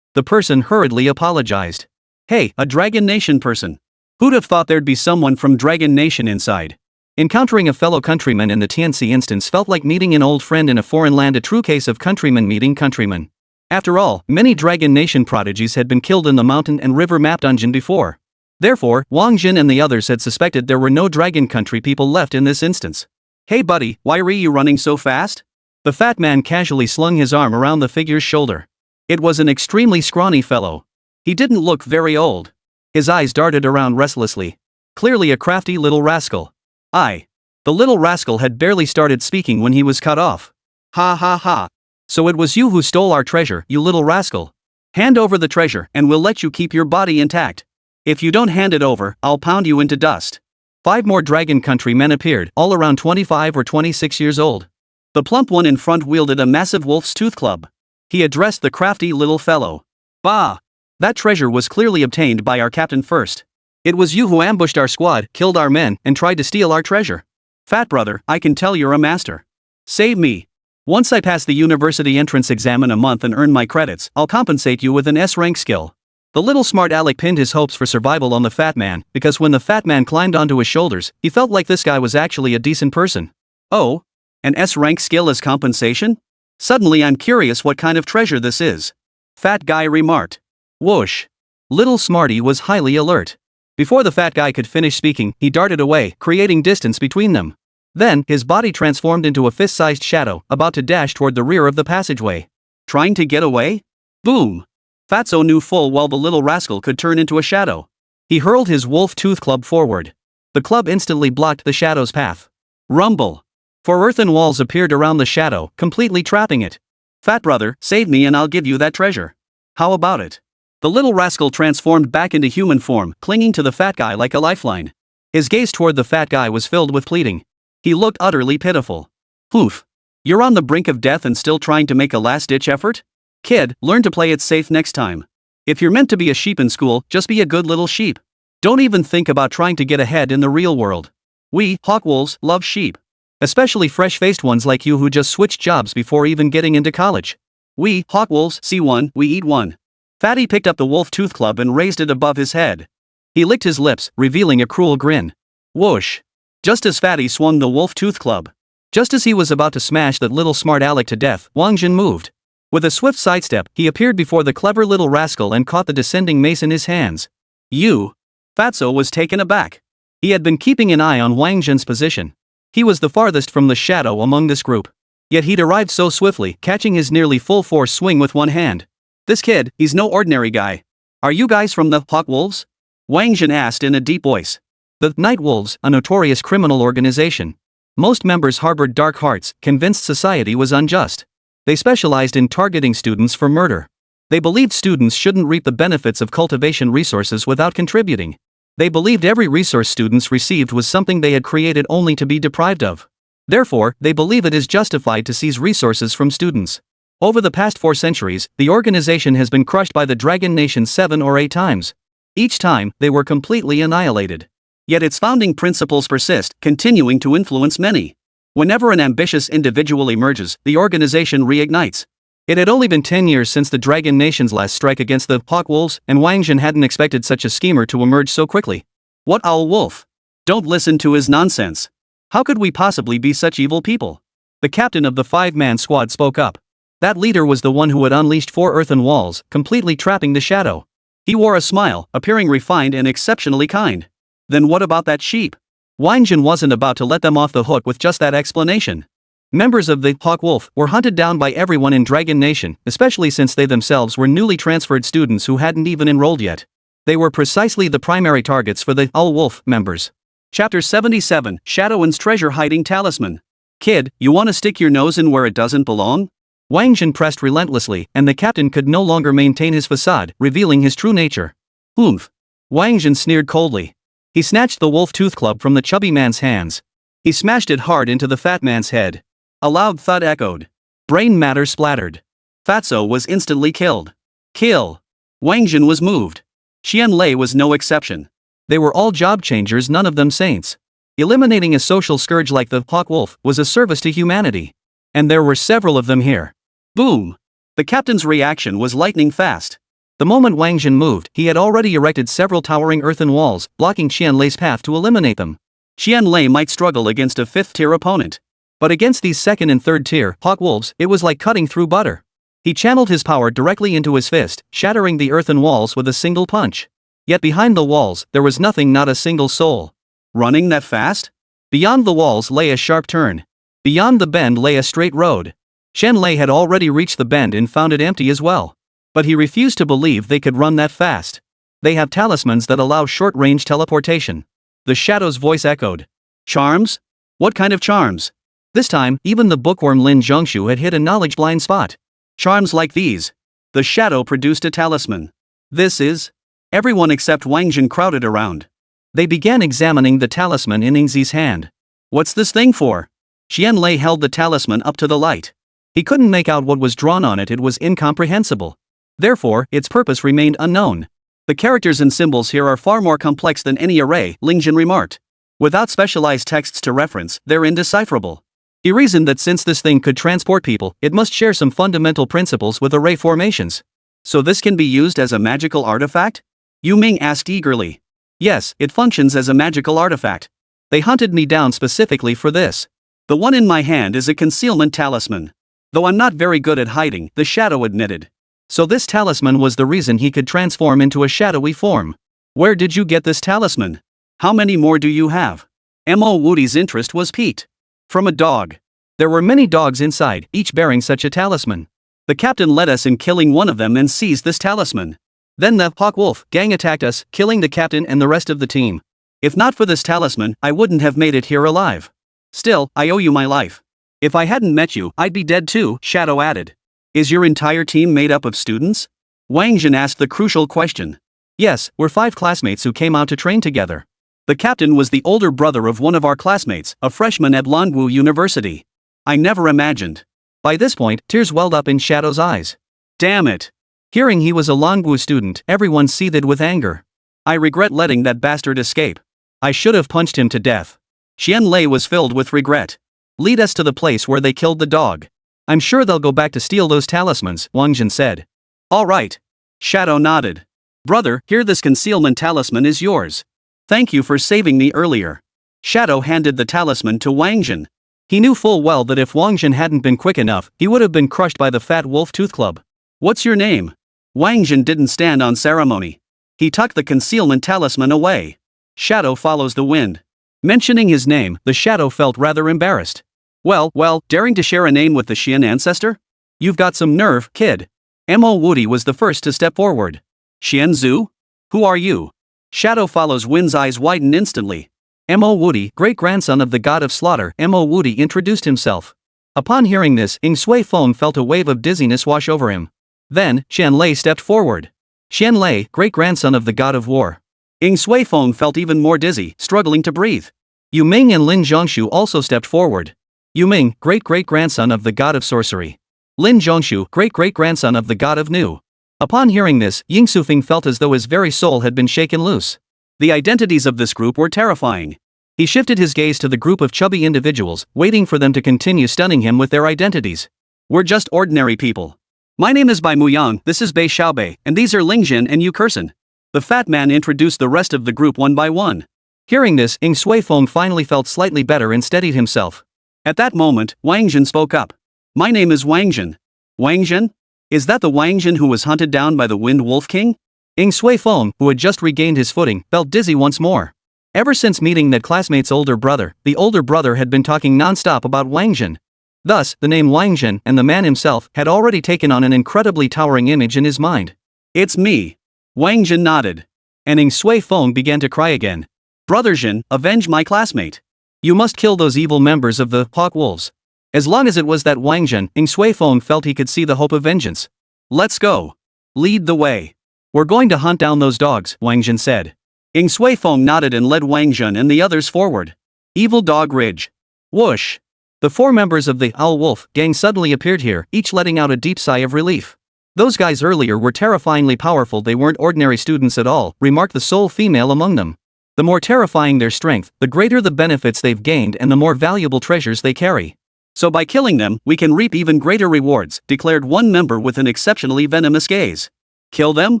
The person hurriedly apologized. Hey, a Dragon Nation person. Who'd have thought there'd be someone from Dragon Nation inside? Encountering a fellow countryman in the TNC instance felt like meeting an old friend in a foreign land, a true case of countryman meeting countryman. After all, many Dragon Nation prodigies had been killed in the mountain and river map dungeon before. Therefore, Wáng Zhen and the others had suspected there were no Dragon Country people left in this instance. Hey buddy, why are you running so fast? The fat man casually slung his arm around the figure's shoulder. It was an extremely scrawny fellow. He didn't look very old. His eyes darted around restlessly. Clearly a crafty little rascal. The little rascal had barely started speaking when he was cut off. Ha. So it was you who stole our treasure, you little rascal. Hand over the treasure, and we'll let you keep your body intact. If you don't hand it over, I'll pound you into dust. 5 more Dragon Country men appeared, all around 25 or 26 years old. The plump one in front wielded a massive wolf's tooth club. He addressed the crafty little fellow. Bah! That treasure was clearly obtained by our captain first. It was you who ambushed our squad, killed our men, and tried to steal our treasure. Fat brother, I can tell you're a master. Save me. Once I pass the university entrance exam in a month and earn my credits, I'll compensate you with an S-rank skill. The little smart aleck pinned his hopes for survival on the fat man, because when the fat man climbed onto his shoulders, he felt like this guy was actually a decent person. Oh? An S-rank skill as compensation? Suddenly I'm curious what kind of treasure this is. Fat guy remarked. Whoosh. Little Smarty was highly alert. Before the fat guy could finish speaking, he darted away, creating distance between them. Then, his body transformed into a fist-sized shadow, about to dash toward the rear of the passageway. Trying to get away? Boom! Fatso knew full well the little rascal could turn into a shadow. He hurled his wolf tooth club forward. The club instantly blocked the shadow's path. Rumble! 4 earthen walls appeared around the shadow, completely trapping it. Fat brother, save me and I'll give you that treasure. How about it? The little rascal transformed back into human form, clinging to the fat guy like a lifeline. His gaze toward the fat guy was filled with pleading. He looked utterly pitiful. Oof. You're on the brink of death and still trying to make a last-ditch effort? Kid, learn to play it safe next time. If you're meant to be a sheep in school, just be a good little sheep. Don't even think about trying to get ahead in the real world. We, hawkwolves, love sheep. Especially fresh-faced ones like you who just switched jobs before even getting into college. We, hawkwolves, see one, we eat one. Fatty picked up the wolf tooth club and raised it above his head. He licked his lips, revealing a cruel grin. Whoosh! Just as Fatty swung the wolf tooth club. Just as he was about to smash that little smart aleck to death, Wáng Zhen moved. With a swift sidestep, he appeared before the clever little rascal and caught the descending mace in his hands. You? Fatso was taken aback. He had been keeping an eye on Wáng Zhen's position. He was the farthest from the shadow among this group. Yet he'd arrived so swiftly, catching his nearly full-force swing with one hand. This kid, he's no ordinary guy. Are you guys from the Hawk Wolves? Wáng Zhen asked in a deep voice. The Night Wolves, a notorious criminal organization. Most members harbored dark hearts, convinced society was unjust. They specialized in targeting students for murder. They believed students shouldn't reap the benefits of cultivation resources without contributing. They believed every resource students received was something they had created only to be deprived of. Therefore, they believe it is justified to seize resources from students. Over the past 4 centuries, the organization has been crushed by the Dragon Nation 7 or 8 times. Each time, they were completely annihilated. Yet its founding principles persist, continuing to influence many. Whenever an ambitious individual emerges, the organization reignites. It had only been 10 years since the Dragon Nation's last strike against the Hawk Wolves, and Wáng Zhen hadn't expected such a schemer to emerge so quickly. What owl wolf? Don't listen to his nonsense. How could we possibly be such evil people? The captain of the 5-man squad spoke up. That leader was the one who had unleashed 4 earthen walls, completely trapping the shadow. He wore a smile, appearing refined and exceptionally kind. Then what about that sheep? Wáng Zhen wasn't about to let them off the hook with just that explanation. Members of the Hawk Wolf were hunted down by everyone in Dragon Nation, especially since they themselves were newly transferred students who hadn't even enrolled yet. They were precisely the primary targets for the Owl Wolf members. Chapter 77, Shadowin's Treasure Hiding Talisman. Kid, you wanna stick your nose in where it doesn't belong? Wáng Zhen pressed relentlessly, and the captain could no longer maintain his facade, revealing his true nature. Oomph. Wáng Zhen sneered coldly. He snatched the wolf tooth club from the chubby man's hands. He smashed it hard into the fat man's head. A loud thud echoed. Brain matter splattered. Fatso was instantly killed. Kill. Wáng Zhen was moved. Qianlei was no exception. They were all job changers, none of them saints. Eliminating a social scourge like the Hawk Wolf was a service to humanity. And there were several of them here. Boom. The captain's reaction was lightning fast. The moment Wáng Zhen moved, he had already erected several towering earthen walls, blocking Qianlei's path to eliminate them. Qianlei might struggle against a 5th-tier opponent. But against these 2nd and 3rd-tier Hawk Wolves, it was like cutting through butter. He channeled his power directly into his fist, shattering the earthen walls with a single punch. Yet behind the walls, there was nothing, not a single soul. Running that fast? Beyond the walls lay a sharp turn. Beyond the bend lay a straight road. Qianlei had already reached the bend and found it empty as well. But he refused to believe they could run that fast. They have talismans that allow short-range teleportation. The shadow's voice echoed. Charms? What kind of charms? This time, even the bookworm Lin Zhongshu had hit a knowledge-blind spot. Charms like these. The shadow produced a talisman. This is... Everyone except Wáng Zhen crowded around. They began examining the talisman in Yingzi's hand. What's this thing for? Qianlei held the talisman up to the light. He couldn't make out what was drawn on it, it was incomprehensible. Therefore, its purpose remained unknown. The characters and symbols here are far more complex than any array, Ling Zhen remarked. Without specialized texts to reference, they're indecipherable. He reasoned that since this thing could transport people, it must share some fundamental principles with array formations. So this can be used as a magical artifact? Yu Ming asked eagerly. Yes, it functions as a magical artifact. They hunted me down specifically for this. The one in my hand is a concealment talisman. Though I'm not very good at hiding, the shadow admitted. So this talisman was the reason he could transform into a shadowy form. Where did you get this talisman? How many more do you have? Mo Woody's interest was piqued. From a dog. There were many dogs inside, each bearing such a talisman. The captain led us in killing one of them and seized this talisman. Then the Hawk Wolf gang attacked us, killing the captain and the rest of the team. If not for this talisman, I wouldn't have made it here alive. Still, I owe you my life. If I hadn't met you, I'd be dead too, Shadow added. Is your entire team made up of students? Wáng Zhen asked the crucial question. Yes, we're 5 classmates who came out to train together. The captain was the older brother of one of our classmates, a freshman at Longwu University. I never imagined. By this point, tears welled up in Shadow's eyes. Damn it. Hearing he was a Longwu student, everyone seethed with anger. I regret letting that bastard escape. I should have punched him to death. Qianlei was filled with regret. Lead us to the place where they killed the dog. I'm sure they'll go back to steal those talismans, Wáng Zhen said. All right. Shadow nodded. Brother, here, this concealment talisman is yours. Thank you for saving me earlier. Shadow handed the talisman to Wáng Zhen. He knew full well that if Wáng Zhen hadn't been quick enough, he would have been crushed by the fat wolf tooth club. What's your name? Wáng Zhen didn't stand on ceremony. He tucked the concealment talisman away. Shadow follows the wind. Mentioning his name, the shadow felt rather embarrassed. Well, daring to share a name with the Xian ancestor? You've got some nerve, kid. Mo Woody was the first to step forward. Xian Zhu? Who are you? Shadow follows Wind's eyes widen instantly. Mo Woody, great-grandson of the god of slaughter, Mo Woody introduced himself. Upon hearing this, Ying Sui Feng felt a wave of dizziness wash over him. Then, Xian Lei stepped forward. Xian Lei, great-grandson of the god of war. Ying Sui Feng felt even more dizzy, struggling to breathe. Yu Ming and Lin Zhongshu also stepped forward. Yu Ming, great-great-grandson of the god of sorcery. Lin Zhongshu, great-great-grandson of the god of Nu. Upon hearing this, Ying Sufeng felt as though his very soul had been shaken loose. The identities of this group were terrifying. He shifted his gaze to the group of chubby individuals, waiting for them to continue stunning him with their identities. We're just ordinary people. My name is Bai Muyang, this is Bei Xiaobei, and these are Lingjin and Yu Kursen. The fat man introduced the rest of the group one by one. Hearing this, Ying Sui Feng finally felt slightly better and steadied himself. At that moment, Wáng Zhen spoke up. My name is Wáng Zhen. Wáng Zhen? Is that the Wáng Zhen who was hunted down by the Wind Wolf King? Ying Sui Feng, who had just regained his footing, felt dizzy once more. Ever since meeting that classmate's older brother, the older brother had been talking non-stop about Wáng Zhen. Thus, the name Wáng Zhen and the man himself had already taken on an incredibly towering image in his mind. It's me. Wáng Zhen nodded. And Ying Sui Feng began to cry again. Brother Zhen, avenge my classmate. You must kill those evil members of the Hawk Wolves. As long as it was that Wáng Zhen, Ying Sui Feng felt he could see the hope of vengeance. Let's go. Lead the way. We're going to hunt down those dogs, Wáng Zhen said. Ying Sui Feng nodded and led Wáng Zhen and the others forward. Evil Dog Ridge. Whoosh. The 4 members of the Owl Wolf gang suddenly appeared here, each letting out a deep sigh of relief. Those guys earlier were terrifyingly powerful, they weren't ordinary students at all, remarked the sole female among them. The more terrifying their strength, the greater the benefits they've gained and the more valuable treasures they carry. So by killing them, we can reap even greater rewards, declared one member with an exceptionally venomous gaze. Kill them?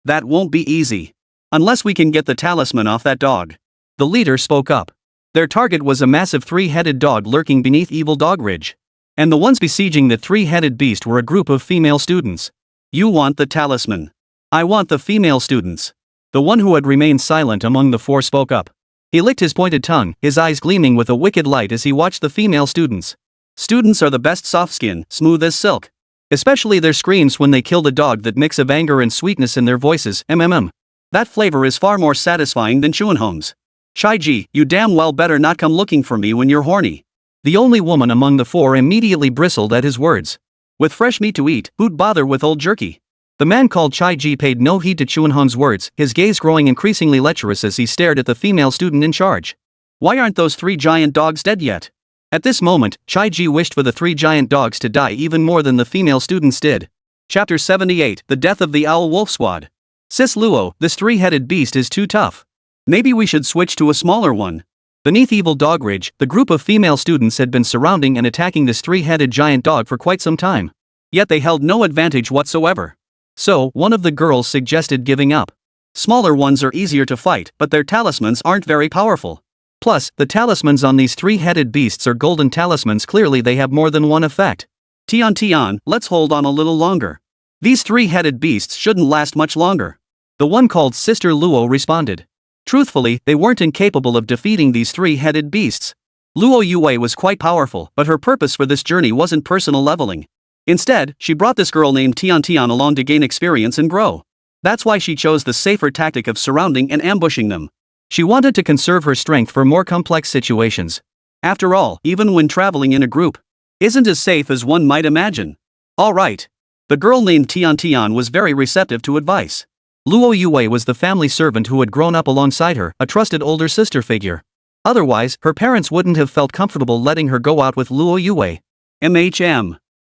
That won't be easy. Unless we can get the talisman off that dog. The leader spoke up. Their target was a massive 3-headed dog lurking beneath Evil Dog Ridge. And the ones besieging the 3-headed beast were a group of female students. You want the talisman. I want the female students. The one who had remained silent among the 4 spoke up. He licked his pointed tongue, his eyes gleaming with a wicked light as he watched the female students. Students are the best soft skin, smooth as silk. Especially their screams when they kill the dog, that mix of anger and sweetness in their voices, That flavor is far more satisfying than Chunhom's. Shai-ji, you damn well better not come looking for me when you're horny. The only woman among the 4 immediately bristled at his words. With fresh meat to eat, who'd bother with old jerky? The man called Chai-ji paid no heed to Chunhom's words, his gaze growing increasingly lecherous as he stared at the female student in charge. Why aren't those 3 giant dogs dead yet? At this moment, Chai-ji wished for the 3 giant dogs to die even more than the female students did. Chapter 78, The Death of the Owl Wolf Squad. Sis Luo, this 3-headed beast is too tough. Maybe we should switch to a smaller one. Beneath Evil Dog Ridge, the group of female students had been surrounding and attacking this 3-headed giant dog for quite some time. Yet they held no advantage whatsoever. So, one of the girls suggested giving up. Smaller ones are easier to fight, but their talismans aren't very powerful. Plus, the talismans on these 3-headed beasts are golden talismans, clearly they have more than one effect. Tian, let's hold on a little longer. These 3-headed beasts shouldn't last much longer. The one called Sister Luo responded. Truthfully, they weren't incapable of defeating these 3-headed beasts. Luo Yue was quite powerful, but her purpose for this journey wasn't personal leveling. Instead, she brought this girl named Tian along to gain experience and grow. That's why she chose the safer tactic of surrounding and ambushing them. She wanted to conserve her strength for more complex situations. After all, even when traveling in a group, isn't as safe as one might imagine. Alright. The girl named Tian was very receptive to advice. Luo Yue was the family servant who had grown up alongside her, a trusted older sister figure. Otherwise, her parents wouldn't have felt comfortable letting her go out with Luo Yue.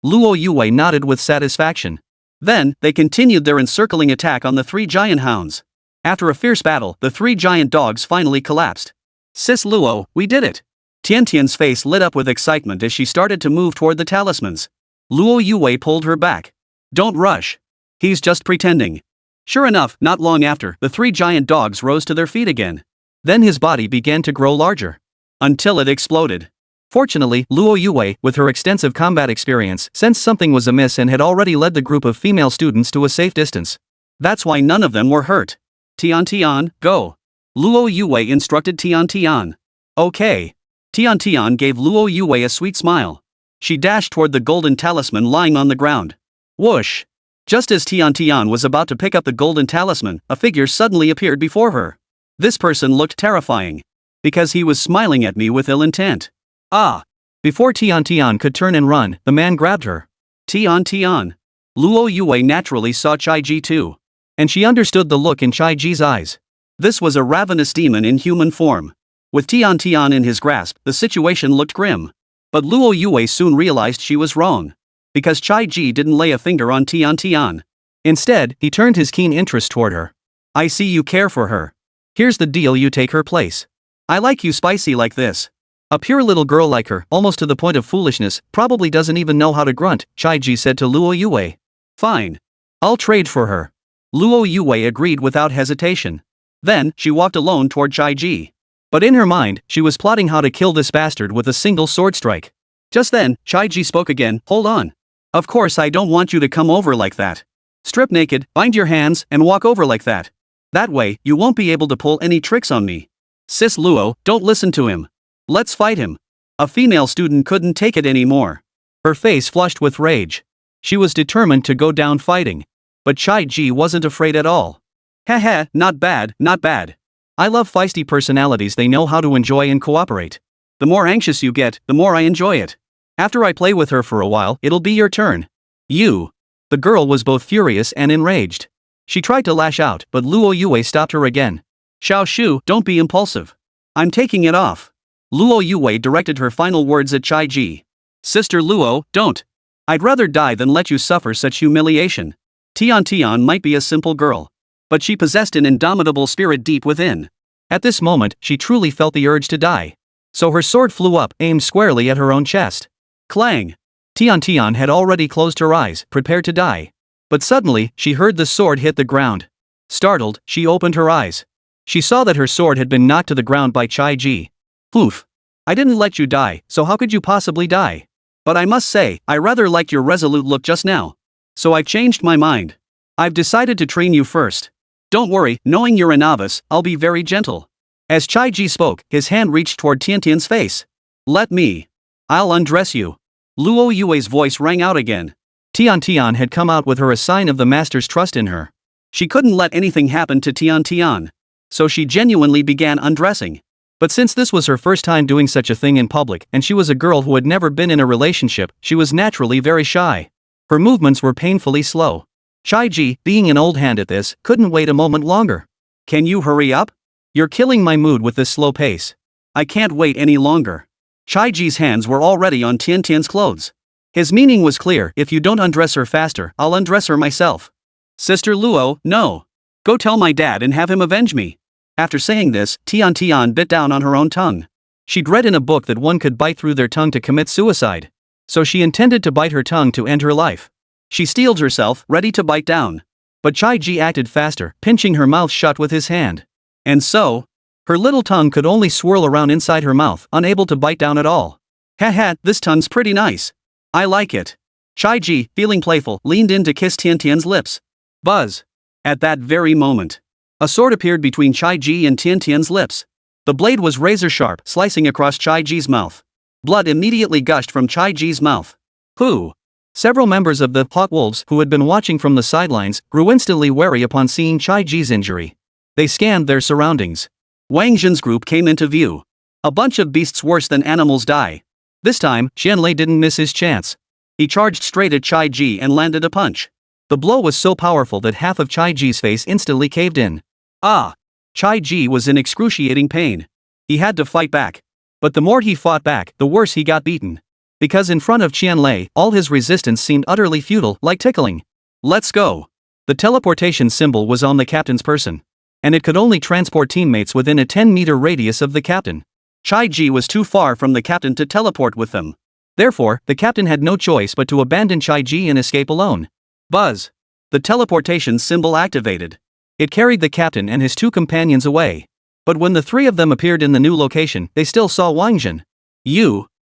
Luo Yue nodded with satisfaction. Then, they continued their encircling attack on the 3 giant hounds. After a fierce battle, the 3 giant dogs finally collapsed. Sis Luo, we did it! Tian's face lit up with excitement as she started to move toward the talismans. Luo Yue pulled her back. Don't rush. He's just pretending. Sure enough, not long after, the 3 giant dogs rose to their feet again. Then his body began to grow larger. Until it exploded. Fortunately, Luo Yue, with her extensive combat experience, sensed something was amiss and had already led the group of female students to a safe distance. That's why none of them were hurt. Tian Tian, go. Luo Yue instructed Tian Tian. Okay. Tian Tian gave Luo Yue a sweet smile. She dashed toward the golden talisman lying on the ground. Whoosh! Just as Tian Tian was about to pick up the golden talisman, a figure suddenly appeared before her. This person looked terrifying. Because he was smiling at me with ill intent. Ah! Before Tian Tian could turn and run, the man grabbed her. Tian Tian. Luo Yue naturally saw Chai Ji too. And she understood the look in Chai Ji's eyes. This was a ravenous demon in human form. With Tian Tian in his grasp, the situation looked grim. But Luo Yue soon realized she was wrong. Because Chai Ji didn't lay a finger on Tian Tian. Instead, he turned his keen interest toward her. I see you care for her. Here's the deal, you take her place. I like you spicy like this. A pure little girl like her, almost to the point of foolishness, probably doesn't even know how to grunt, Chai Ji said to Luo Yue. Fine. I'll trade for her. Luo Yue agreed without hesitation. Then, she walked alone toward Chai Ji. But in her mind, she was plotting how to kill this bastard with a single sword strike. Just then, Chai Ji spoke again. Hold on. Of course I don't want you to come over like that. Strip naked, bind your hands, and walk over like that. That way, you won't be able to pull any tricks on me. Sis Luo, don't listen to him. Let's fight him. A female student couldn't take it anymore. Her face flushed with rage. She was determined to go down fighting. But Chai Ji wasn't afraid at all. Haha, not bad, not bad. I love feisty personalities, they know how to enjoy and cooperate. The more anxious you get, the more I enjoy it. After I play with her for a while, it'll be your turn. You. The girl was both furious and enraged. She tried to lash out, but Luo Yue stopped her again. Xiao Shu, don't be impulsive. I'm taking it off. Luo Yue directed her final words at Chai Ji. Sister Luo, don't. I'd rather die than let you suffer such humiliation. Tian Tian might be a simple girl. But she possessed an indomitable spirit deep within. At this moment, she truly felt the urge to die. So her sword flew up, aimed squarely at her own chest. Clang! Tian Tian had already closed her eyes, prepared to die. But suddenly, she heard the sword hit the ground. Startled, she opened her eyes. She saw that her sword had been knocked to the ground by Chai Ji. Poof! I didn't let you die, so how could you possibly die? But I must say, I rather liked your resolute look just now. So I've changed my mind. I've decided to train you first. Don't worry, knowing you're a novice, I'll be very gentle. As Chai Ji spoke, his hand reached toward Tian Tian's face. Let me. I'll undress you. Luo Yue's voice rang out again. Tian Tian had come out with her a sign of the master's trust in her. She couldn't let anything happen to Tian Tian. So she genuinely began undressing. But since this was her first time doing such a thing in public, and she was a girl who had never been in a relationship, she was naturally very shy. Her movements were painfully slow. Chai Ji, being an old hand at this, couldn't wait a moment longer. Can you hurry up? You're killing my mood with this slow pace. I can't wait any longer. Chai Ji's hands were already on Tian Tian's clothes. His meaning was clear: if you don't undress her faster, I'll undress her myself. Sister Luo, no. Go tell my dad and have him avenge me. After saying this, Tian Tian bit down on her own tongue. She'd read in a book that one could bite through their tongue to commit suicide. So she intended to bite her tongue to end her life. She steeled herself, ready to bite down. But Chai Ji acted faster, pinching her mouth shut with his hand. And so, her little tongue could only swirl around inside her mouth, unable to bite down at all. Haha, this tongue's pretty nice. I like it. Chai Ji, feeling playful, leaned in to kiss Tian Tian's lips. Buzz. At that very moment, a sword appeared between Chai Ji and Tian Tian's lips. The blade was razor sharp, slicing across Chai Ji's mouth. Blood immediately gushed from Chai Ji's mouth. Who? Several members of the Hot Wolves who had been watching from the sidelines grew instantly wary upon seeing Chai Ji's injury. They scanned their surroundings. Wáng Zhen's group came into view. A bunch of beasts worse than animals die. This time, Qianlei didn't miss his chance. He charged straight at Chai Ji and landed a punch. The blow was so powerful that half of Chai Ji's face instantly caved in. Ah! Chai Ji was in excruciating pain. He had to fight back. But the more he fought back, the worse he got beaten. Because in front of Qianlei, all his resistance seemed utterly futile, like tickling. Let's go. The teleportation symbol was on the captain's person. And it could only transport teammates within a 10-meter radius of the captain. Chai Ji was too far from the captain to teleport with them. Therefore, the captain had no choice but to abandon Chai Ji and escape alone. Buzz. The teleportation symbol activated. It carried the captain and his two companions away. But when the three of them appeared in the new location, they still saw Wáng Zhen.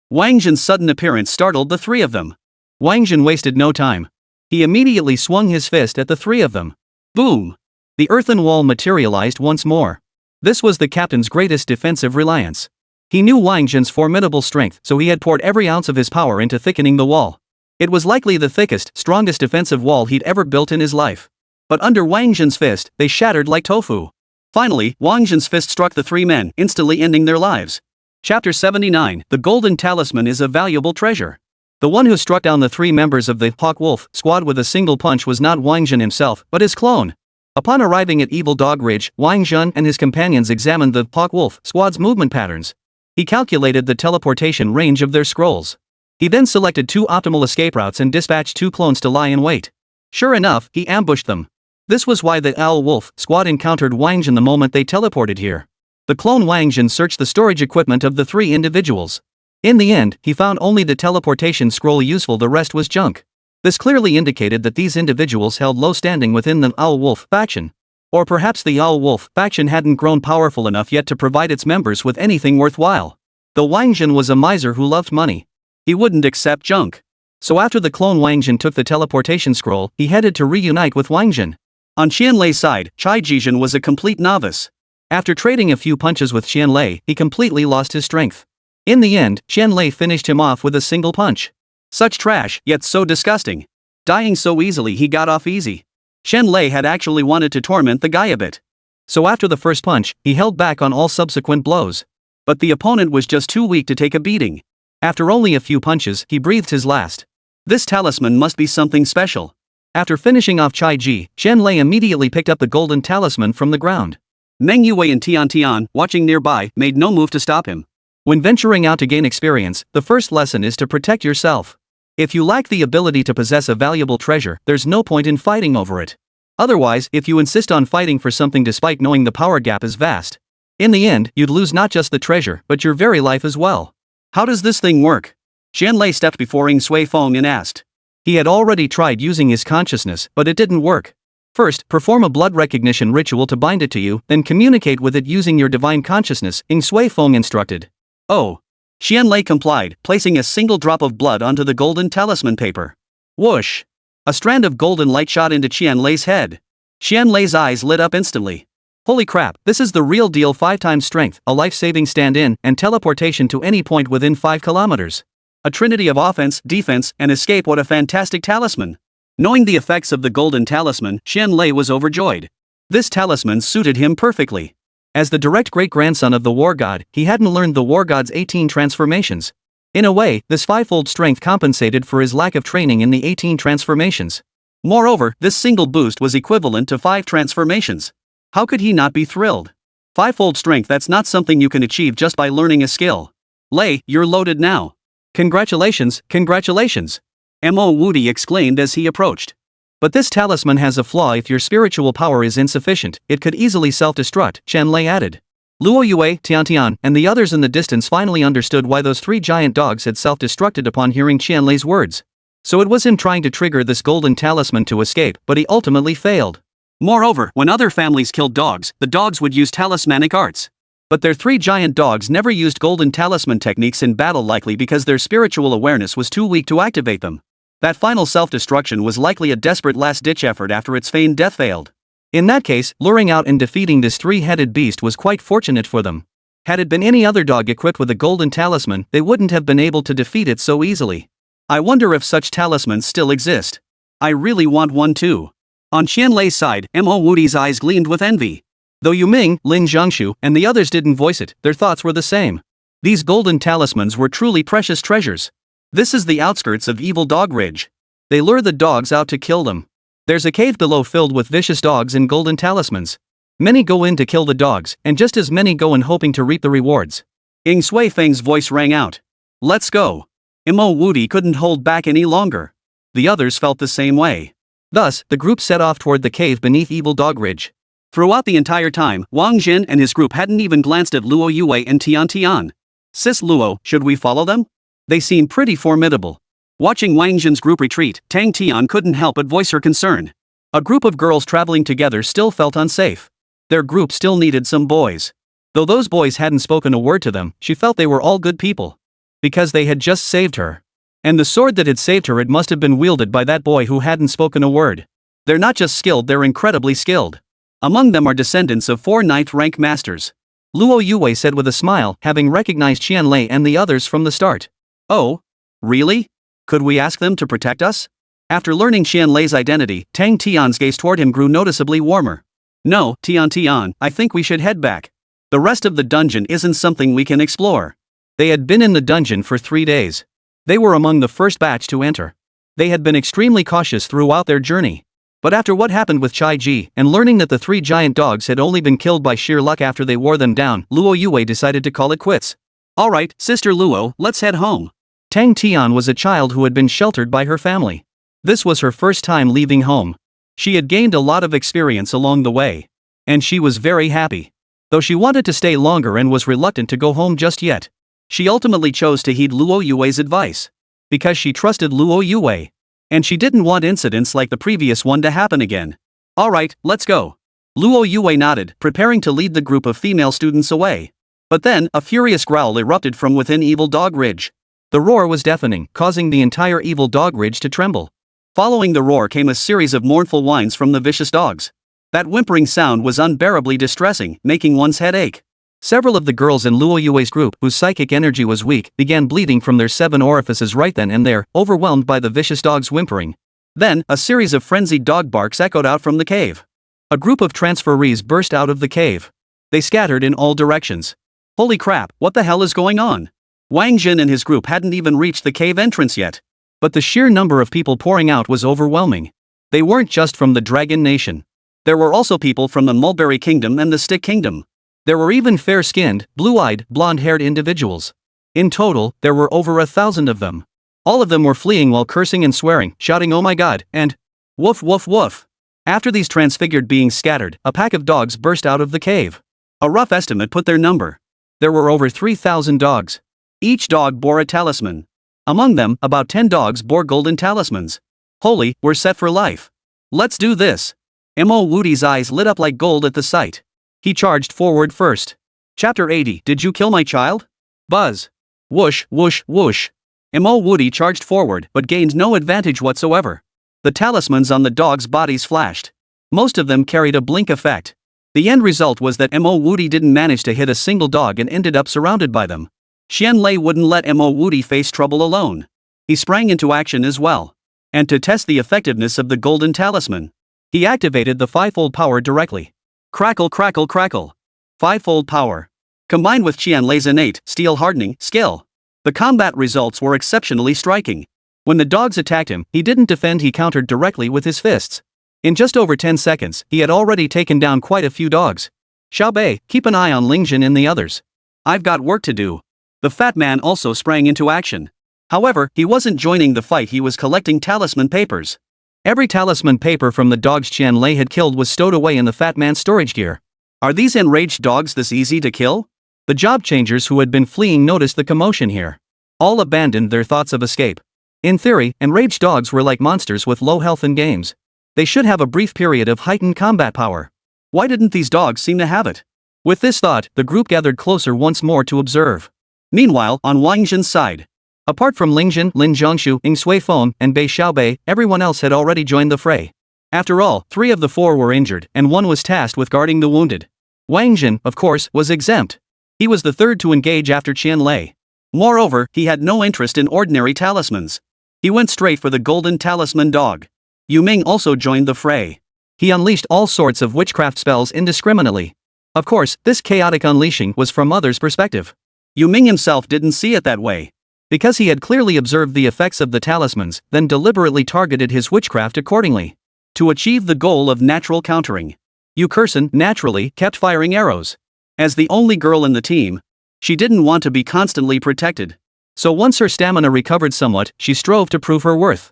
Wáng Zhen's sudden appearance startled the three of them. Wáng Zhen wasted no time. He immediately swung his fist at the three of them. Boom! The earthen wall materialized once more. This was the captain's greatest defensive reliance. He knew Wáng Zhen's formidable strength, so he had poured every ounce of his power into thickening the wall. It was likely the thickest, strongest defensive wall he'd ever built in his life. But under Wáng Zhen's fist, they shattered like tofu. Finally, Wáng Zhen's fist struck the three men, instantly ending their lives. Chapter 79, The Golden Talisman is a Valuable Treasure. The one who struck down the three members of the Hawk Wolf squad with a single punch was not Wáng Zhen himself, but his clone. Upon arriving at Evil Dog Ridge, Wáng Zhen and his companions examined the Hawk Wolf squad's movement patterns. He calculated the teleportation range of their scrolls. He then selected two optimal escape routes and dispatched two clones to lie in wait. Sure enough, he ambushed them. This was why the Owl Wolf squad encountered Wáng Zhen the moment they teleported here. The clone Wáng Zhen searched the storage equipment of the three individuals. In the end, he found only the teleportation scroll useful, the rest was junk. This clearly indicated that these individuals held low standing within the Owl Wolf faction. Or perhaps the Owl Wolf faction hadn't grown powerful enough yet to provide its members with anything worthwhile. Though Wáng Zhen was a miser who loved money, he wouldn't accept junk. So after the clone Wáng Zhen took the teleportation scroll, he headed to reunite with Wáng Zhen. On Qianlei's side, Chai Jizhen was a complete novice. After trading a few punches with Qianlei, he completely lost his strength. In the end, Qianlei finished him off with a single punch. Such trash, yet so disgusting. Dying so easily, he got off easy. Qianlei had actually wanted to torment the guy a bit. So after the first punch, he held back on all subsequent blows. But the opponent was just too weak to take a beating. After only a few punches, he breathed his last. This talisman must be something special. After finishing off Chai Ji, Qianlei immediately picked up the golden talisman from the ground. Meng Yue and Tian Tian, watching nearby, made no move to stop him. When venturing out to gain experience, the first lesson is to protect yourself. If you lack the ability to possess a valuable treasure, there's no point in fighting over it. Otherwise, if you insist on fighting for something despite knowing the power gap is vast, in the end, you'd lose not just the treasure, but your very life as well. How does this thing work? Qianlei stepped before Ying Sui Feng and asked. He had already tried using his consciousness, but it didn't work. First, perform a blood recognition ritual to bind it to you, then communicate with it using your divine consciousness, Ying Sui Feng instructed. Oh. Qianlei complied, placing a single drop of blood onto the golden talisman paper. Whoosh! A strand of golden light shot into Qianlei's head. Qianlei's eyes lit up instantly. Holy crap, this is the real deal. 5 times strength, a life-saving stand-in, and teleportation to any point within 5 kilometers. A trinity of offense, defense, and escape. What a fantastic talisman. Knowing the effects of the golden talisman, Qianlei was overjoyed. This talisman suited him perfectly. As the direct great-grandson of the war god, he hadn't learned the war god's 18 transformations. In a way, this 5-fold strength compensated for his lack of training in the 18 transformations. Moreover, this single boost was equivalent to 5 transformations. How could he not be thrilled? 5-fold strength, that's not something you can achieve just by learning a skill. Lei, you're loaded now. Congratulations, congratulations. Mo Wudi exclaimed as he approached. But this talisman has a flaw. If your spiritual power is insufficient, it could easily self-destruct, Qianlei added. Luo Yue, Tiantian, and the others in the distance finally understood why those 3 giant dogs had self-destructed upon hearing Qianlei's words. So it was him trying to trigger this golden talisman to escape, but he ultimately failed. Moreover, when other families killed dogs, the dogs would use talismanic arts. But their 3 giant dogs never used golden talisman techniques in battle, likely because their spiritual awareness was too weak to activate them. That final self-destruction was likely a desperate last-ditch effort after its feigned death failed. In that case, luring out and defeating this 3-headed beast was quite fortunate for them. Had it been any other dog equipped with a golden talisman, they wouldn't have been able to defeat it so easily. I wonder if such talismans still exist. I really want one too. On Qianlei's side, Mo Wudi's eyes gleamed with envy. Though Yu Ming, Lin Zhangshu, and the others didn't voice it, their thoughts were the same. These golden talismans were truly precious treasures. This is the outskirts of Evil Dog Ridge. They lure the dogs out to kill them. There's a cave below filled with vicious dogs and golden talismans. Many go in to kill the dogs, and just as many go in hoping to reap the rewards. Ying Sui Feng's voice rang out. Let's go. Mo Wudi couldn't hold back any longer. The others felt the same way. Thus, the group set off toward the cave beneath Evil Dog Ridge. Throughout the entire time, Wáng Zhen and his group hadn't even glanced at Luo Yue and Tian Tian. Sis Luo, should we follow them? They seem pretty formidable. Watching Wáng Zhen's group retreat, Tang Tian couldn't help but voice her concern. A group of girls traveling together still felt unsafe. Their group still needed some boys. Though those boys hadn't spoken a word to them, she felt they were all good people. Because they had just saved her. And the sword that had saved her, it must have been wielded by that boy who hadn't spoken a word. They're not just skilled, they're incredibly skilled. Among them are descendants of 4 ninth rank masters. Luo Yue said with a smile, having recognized Qianlei and the others from the start. Oh? Really? Could we ask them to protect us? After learning Qianlei's identity, Tang Tian's gaze toward him grew noticeably warmer. No, Tian, I think we should head back. The rest of the dungeon isn't something we can explore. They had been in the dungeon for 3 days. They were among the first batch to enter. They had been extremely cautious throughout their journey. But after what happened with Chai Ji, and learning that the 3 giant dogs had only been killed by sheer luck after they wore them down, Luo Yue decided to call it quits. Alright, Sister Luo, let's head home. Tang Tian was a child who had been sheltered by her family. This was her first time leaving home. She had gained a lot of experience along the way. And she was very happy. Though she wanted to stay longer and was reluctant to go home just yet. She ultimately chose to heed Luo Yue's advice. Because she trusted Luo Yue. And she didn't want incidents like the previous one to happen again. Alright, let's go. Luo Yue nodded, preparing to lead the group of female students away. But then, a furious growl erupted from within Evil Dog Ridge. The roar was deafening, causing the entire Evil Dog Ridge to tremble. Following the roar came a series of mournful whines from the vicious dogs. That whimpering sound was unbearably distressing, making one's head ache. Several of the girls in Luo Yue's group, whose psychic energy was weak, began bleeding from their 7 orifices right then and there, overwhelmed by the vicious dogs' whimpering. Then, a series of frenzied dog barks echoed out from the cave. A group of transferees burst out of the cave. They scattered in all directions. Holy crap, what the hell is going on? Wáng Zhen and his group hadn't even reached the cave entrance yet. But the sheer number of people pouring out was overwhelming. They weren't just from the Dragon Nation. There were also people from the Mulberry Kingdom and the Stick Kingdom. There were even fair-skinned, blue-eyed, blonde-haired individuals. In total, there were over 1,000 of them. All of them were fleeing while cursing and swearing, shouting "Oh my god," and "Woof woof woof." After these transfigured beings scattered, a pack of dogs burst out of the cave. A rough estimate put their number. There were over 3,000 dogs. Each dog bore a talisman. Among them, about 10 dogs bore golden talismans. Holy, we're set for life. Let's do this. Mo Woody's eyes lit up like gold at the sight. He charged forward first. Chapter 80. Did you kill my child? Buzz. Whoosh, whoosh, whoosh. Mo Woody charged forward, but gained no advantage whatsoever. The talismans on the dogs' bodies flashed. Most of them carried a blink effect. The end result was that Mo Woody didn't manage to hit a single dog and ended up surrounded by them. Qianlei wouldn't let Mo Woody face trouble alone. He sprang into action as well. And to test the effectiveness of the golden talisman, he activated the 5-fold power directly. Crackle crackle crackle. 5-fold power. Combined with Qianlei's innate, steel hardening, skill. The combat results were exceptionally striking. When the dogs attacked him, he didn't defend, he countered directly with his fists. In just over 10 seconds, he had already taken down quite a few dogs. Xiaobei, keep an eye on Lingjin and the others. I've got work to do. The fat man also sprang into action. However, he wasn't joining the fight, he was collecting talisman papers. Every talisman paper from the dogs Qianlei had killed was stowed away in the fat man's storage gear. Are these enraged dogs this easy to kill? The job changers who had been fleeing noticed the commotion here. All abandoned their thoughts of escape. In theory, enraged dogs were like monsters with low health in games. They should have a brief period of heightened combat power. Why didn't these dogs seem to have it? With this thought, the group gathered closer once more to observe. Meanwhile, on Wáng Zhen's side, apart from Lingjin, Lin Zhongshu, Ying Suifeng, and Bei Xiaobei, everyone else had already joined the fray. After all, 3 of the 4 were injured, and 1 was tasked with guarding the wounded. Wáng Zhen, of course, was exempt. He was the 3rd to engage after Qianlei. Moreover, he had no interest in ordinary talismans. He went straight for the golden talisman dog. Yu Ming also joined the fray. He unleashed all sorts of witchcraft spells indiscriminately. Of course, this chaotic unleashing was from others' perspective. Yu Ming himself didn't see it that way. Because he had clearly observed the effects of the talismans, then deliberately targeted his witchcraft accordingly. To achieve the goal of natural countering, Yu Kersen naturally kept firing arrows. As the only girl in the team, she didn't want to be constantly protected. So once her stamina recovered somewhat, she strove to prove her worth.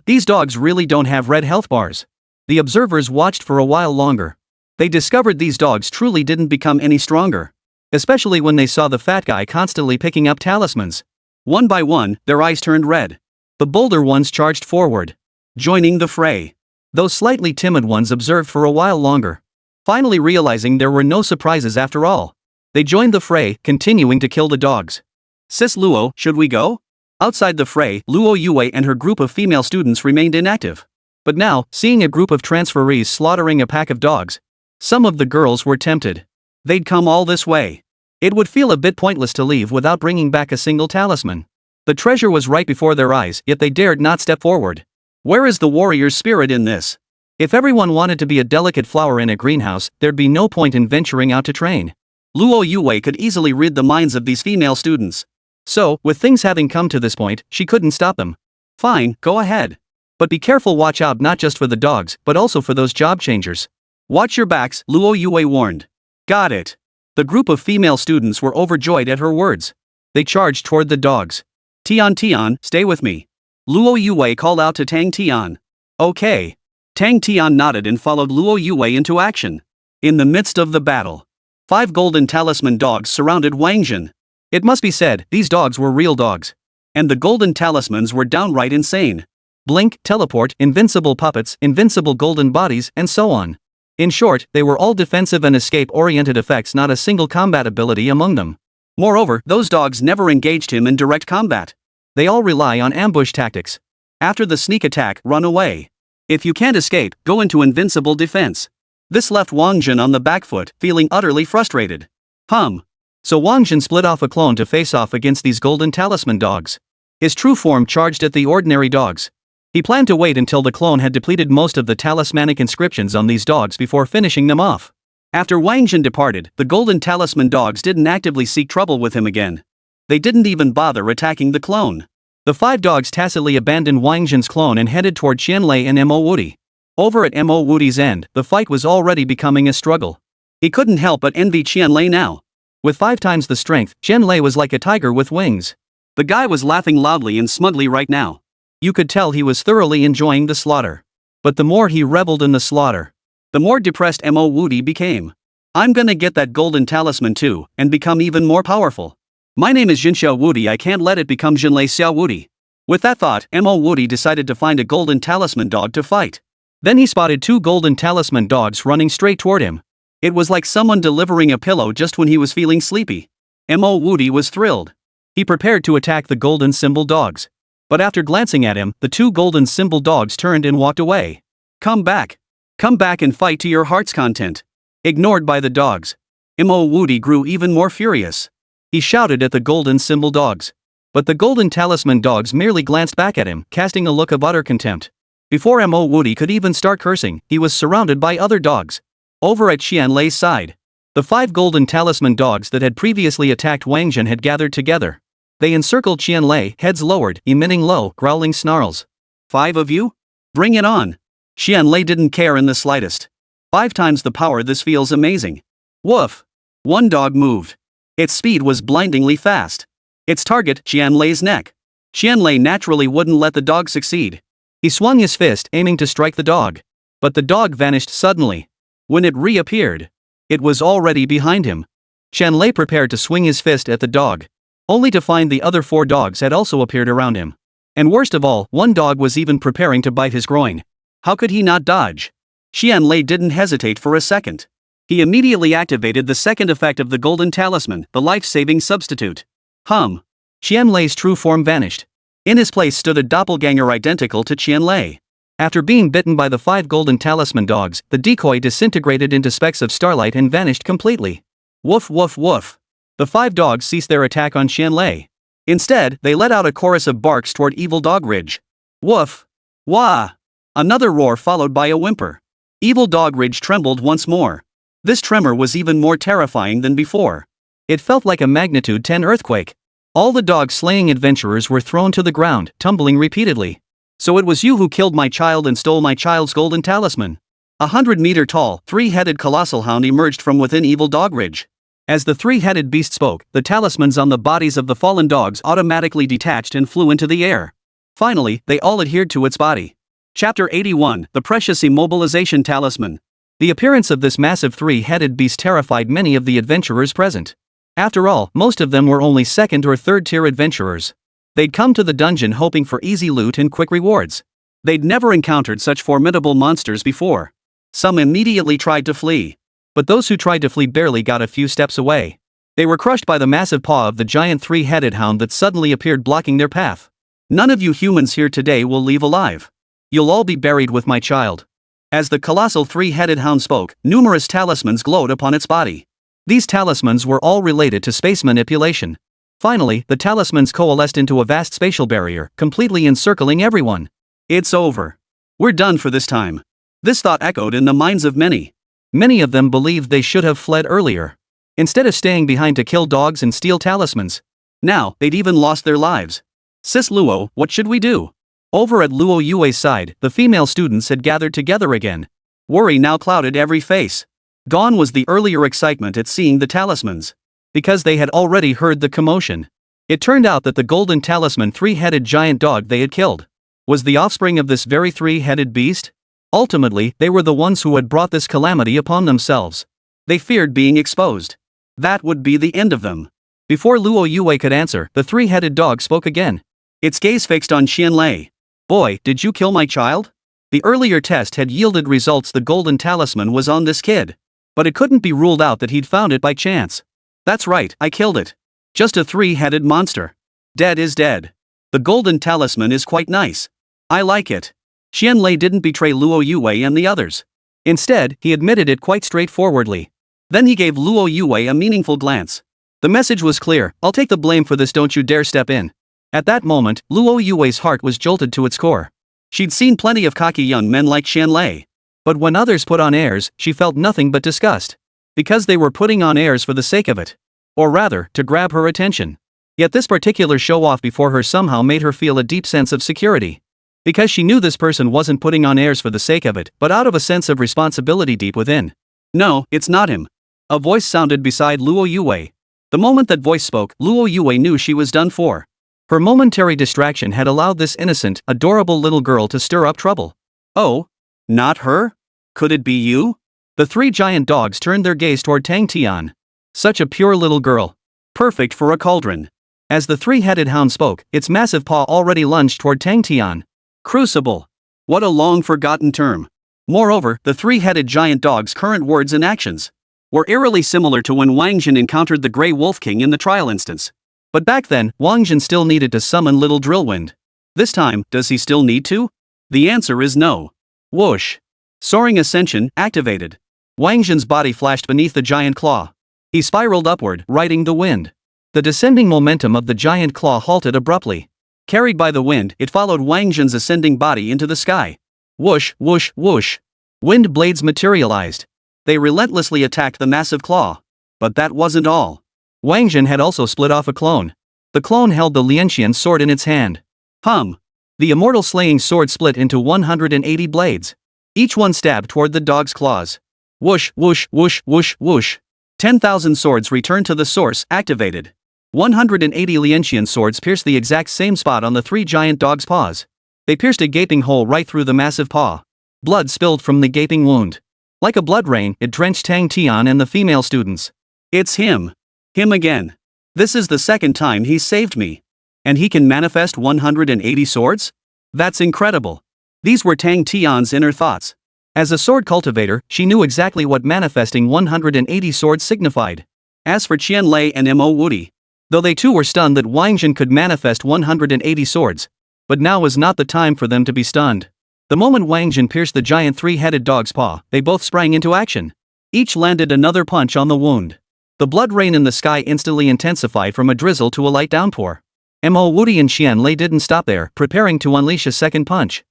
These dogs really don't have red health bars. The observers watched for a while longer. They discovered these dogs truly didn't become any stronger. Especially when they saw the fat guy constantly picking up talismans. One by one, their eyes turned red. The bolder ones charged forward, joining the fray. Those slightly timid ones observed for a while longer. Finally realizing there were no surprises after all, they joined the fray, continuing to kill the dogs. Sis Luo, should we go? Outside the fray, Luo Yue and her group of female students remained inactive. But now, seeing a group of transferees slaughtering a pack of dogs, Some of the girls were tempted. They'd come all this way. It would feel a bit pointless to leave without bringing back a single talisman. The treasure was right before their eyes, yet they dared not step forward. Where is the warrior's spirit in this? If everyone wanted to be a delicate flower in a greenhouse, there'd be no point in venturing out to train. Luo Yue could easily read the minds of these female students. So, with things having come to this point, she couldn't stop them. Fine, go ahead. But be careful, watch out not just for the dogs, but also for those job changers. Watch your backs, Luo Yue warned. Got it. The group of female students were overjoyed at her words. They charged toward the dogs. Tian, stay with me. Luo Yue called out to Tang Tian. Okay. Tang Tian nodded and followed Luo Yue into action. In the midst of the battle, 5 golden talisman dogs surrounded Wáng Zhen. It must be said, these dogs were real dogs. And the golden talismans were downright insane. Blink, teleport, invincible puppets, invincible golden bodies, and so on. In short, they were all defensive and escape-oriented effects, not a single combat ability among them. Moreover, those dogs never engaged him in direct combat. They all rely on ambush tactics. After the sneak attack, run away. If you can't escape, go into invincible defense. This left Wáng Zhen on the back foot, feeling utterly frustrated. So Wáng Zhen split off a clone to face off against these golden talisman dogs. His true form charged at the ordinary dogs. He planned to wait until the clone had depleted most of the talismanic inscriptions on these dogs before finishing them off. After Wáng Zhen departed, the golden talisman dogs didn't actively seek trouble with him again. They didn't even bother attacking the clone. The 5 dogs tacitly abandoned Wáng Zhen's clone and headed toward Qianlei and Mo Wudi. Over at Mo Wudi's end, the fight was already becoming a struggle. He couldn't help but envy Qianlei now. With 5 times the strength, Qianlei was like a tiger with wings. The guy was laughing loudly and smugly right now. You could tell he was thoroughly enjoying the slaughter. But the more he reveled in the slaughter, the more depressed Mo Wudi became. I'm gonna get that golden talisman too, and become even more powerful. My name is Jinxiao Wudi, I can't let it become Jinlei Xiao Wudi. With that thought, Mo Wudi decided to find a golden talisman dog to fight. Then he spotted 2 golden talisman dogs running straight toward him. It was like someone delivering a pillow just when he was feeling sleepy. Mo Wudi was thrilled. He prepared to attack the golden symbol dogs. But after glancing at him, the 2 golden symbol dogs turned and walked away. Come back. Come back and fight to your heart's content. Ignored by the dogs, Mo Wudi grew even more furious. He shouted at the golden symbol dogs. But the golden talisman dogs merely glanced back at him, casting a look of utter contempt. Before Mo Wudi could even start cursing, he was surrounded by other dogs. Over at Qianlei's side, the 5 golden talisman dogs that had previously attacked Wáng Zhen had gathered together. They encircled Qianlei, heads lowered, emitting low, growling snarls. 5 of you? Bring it on. Qianlei didn't care in the slightest. 5 times the power, this feels amazing. Woof. One dog moved. Its speed was blindingly fast. Its target, Qianlei's neck. Qianlei naturally wouldn't let the dog succeed. He swung his fist, aiming to strike the dog. But the dog vanished suddenly. When it reappeared, it was already behind him. Qianlei prepared to swing his fist at the dog, only to find the other 4 dogs had also appeared around him. And worst of all, one dog was even preparing to bite his groin. How could he not dodge? Qianlei didn't hesitate for a second. He immediately activated the second effect of the golden talisman, the life-saving substitute. Qianlei's true form vanished. In his place stood a doppelganger identical to Qianlei. After being bitten by the 5 golden talisman dogs, the decoy disintegrated into specks of starlight and vanished completely. Woof woof woof. The 5 dogs ceased their attack on Qianlei. Instead, they let out a chorus of barks toward Evil Dog Ridge. Woof. Wah. Another roar followed by a whimper. Evil Dog Ridge trembled once more. This tremor was even more terrifying than before. It felt like a magnitude 10 earthquake. All the dog-slaying adventurers were thrown to the ground, tumbling repeatedly. So it was you who killed my child and stole my child's golden talisman. 100-meter-tall, 3-headed colossal hound emerged from within Evil Dog Ridge. As the 3-headed beast spoke, the talismans on the bodies of the fallen dogs automatically detached and flew into the air. Finally, they all adhered to its body. Chapter 81, The Precious Immobilization Talisman. The appearance of this massive 3-headed beast terrified many of the adventurers present. After all, most of them were only 2nd or 3rd tier adventurers. They'd come to the dungeon hoping for easy loot and quick rewards. They'd never encountered such formidable monsters before. Some immediately tried to flee. But those who tried to flee barely got a few steps away. They were crushed by the massive paw of the giant 3-headed hound that suddenly appeared, blocking their path. None of you humans here today will leave alive. You'll all be buried with my child. As the colossal three-headed hound spoke, numerous talismans glowed upon its body. These talismans were all related to space manipulation. Finally, the talismans coalesced into a vast spatial barrier, completely encircling everyone. It's over. We're done for this time. This thought echoed in the minds of many. Many of them believed they should have fled earlier, instead of staying behind to kill dogs and steal talismans. Now, they'd even lost their lives. Sis Luo, what should we do? Over at Luo Yue's side, the female students had gathered together again. Worry now clouded every face. Gone was the earlier excitement at seeing the talismans, because they had already heard the commotion. It turned out that the golden talisman three-headed giant dog they had killed was the offspring of this very three-headed beast. Ultimately, they were the ones who had brought this calamity upon themselves. They feared being exposed. That would be the end of them. Before Luo Yue could answer, the three-headed dog spoke again. Its gaze fixed on Qianlei. Boy, did you kill my child? The earlier test had yielded results. The golden talisman was on this kid. But it couldn't be ruled out that he'd found it by chance. That's right, I killed it. Just a three-headed monster. Dead is dead. The golden talisman is quite nice. I like it. Qianlei didn't betray Luo Yue and the others. Instead, he admitted it quite straightforwardly. Then he gave Luo Yue a meaningful glance. The message was clear: I'll take the blame for this, don't you dare step in. At that moment, Luo Yue's heart was jolted to its core. She'd seen plenty of cocky young men like Qianlei. But when others put on airs, she felt nothing but disgust. Because they were putting on airs for the sake of it. Or rather, to grab her attention. Yet this particular show-off before her somehow made her feel a deep sense of security. Because she knew this person wasn't putting on airs for the sake of it, but out of a sense of responsibility deep within. No, it's not him. A voice sounded beside Luo Yue. The moment that voice spoke, Luo Yue knew she was done for. Her momentary distraction had allowed this innocent, adorable little girl to stir up trouble. Oh? Not her? Could it be you? The three giant dogs turned their gaze toward Tang Tian. Such a pure little girl. Perfect for a cauldron. As the three-headed hound spoke, its massive paw already lunged toward Tang Tian. Crucible. What a long-forgotten term. Moreover, the three-headed giant dog's current words and actions were eerily similar to when Wáng Zhen encountered the Grey Wolf King in the trial instance. But back then, Wáng Zhen still needed to summon little Drillwind. This time, does he still need to? The answer is no. Whoosh. Soaring Ascension, activated. Wáng Zhen's body flashed beneath the giant claw. He spiraled upward, riding the wind. The descending momentum of the giant claw halted abruptly. Carried by the wind, it followed Wáng Zhen's ascending body into the sky. Whoosh, whoosh, whoosh. Wind blades materialized. They relentlessly attacked the massive claw. But that wasn't all. Wáng Zhen had also split off a clone. The clone held the Lianxian sword in its hand. The immortal slaying sword split into 180 blades. Each one stabbed toward the dog's claws. Whoosh, whoosh, whoosh, whoosh, whoosh. 10,000 swords returned to the source, activated. 180 Lianxian swords pierced the exact same spot on the three giant dogs' paws. They pierced a gaping hole right through the massive paw. Blood spilled from the gaping wound. Like a blood rain, it drenched Tang Tian and the female students. It's him. Him again. This is the second time he's saved me. And he can manifest 180 swords? That's incredible. These were Tang Tian's inner thoughts. As a sword cultivator, she knew exactly what manifesting 180 swords signified. As for Qianlei and Mo Wudi, though they too were stunned that Wáng Zhen could manifest 180 swords. But now was not the time for them to be stunned. The moment Wáng Zhen pierced the giant three-headed dog's paw, they both sprang into action. Each landed another punch on the wound. The blood rain in the sky instantly intensified from a drizzle to a light downpour. Mo Wudi and Qianlei didn't stop there, preparing to unleash a second punch.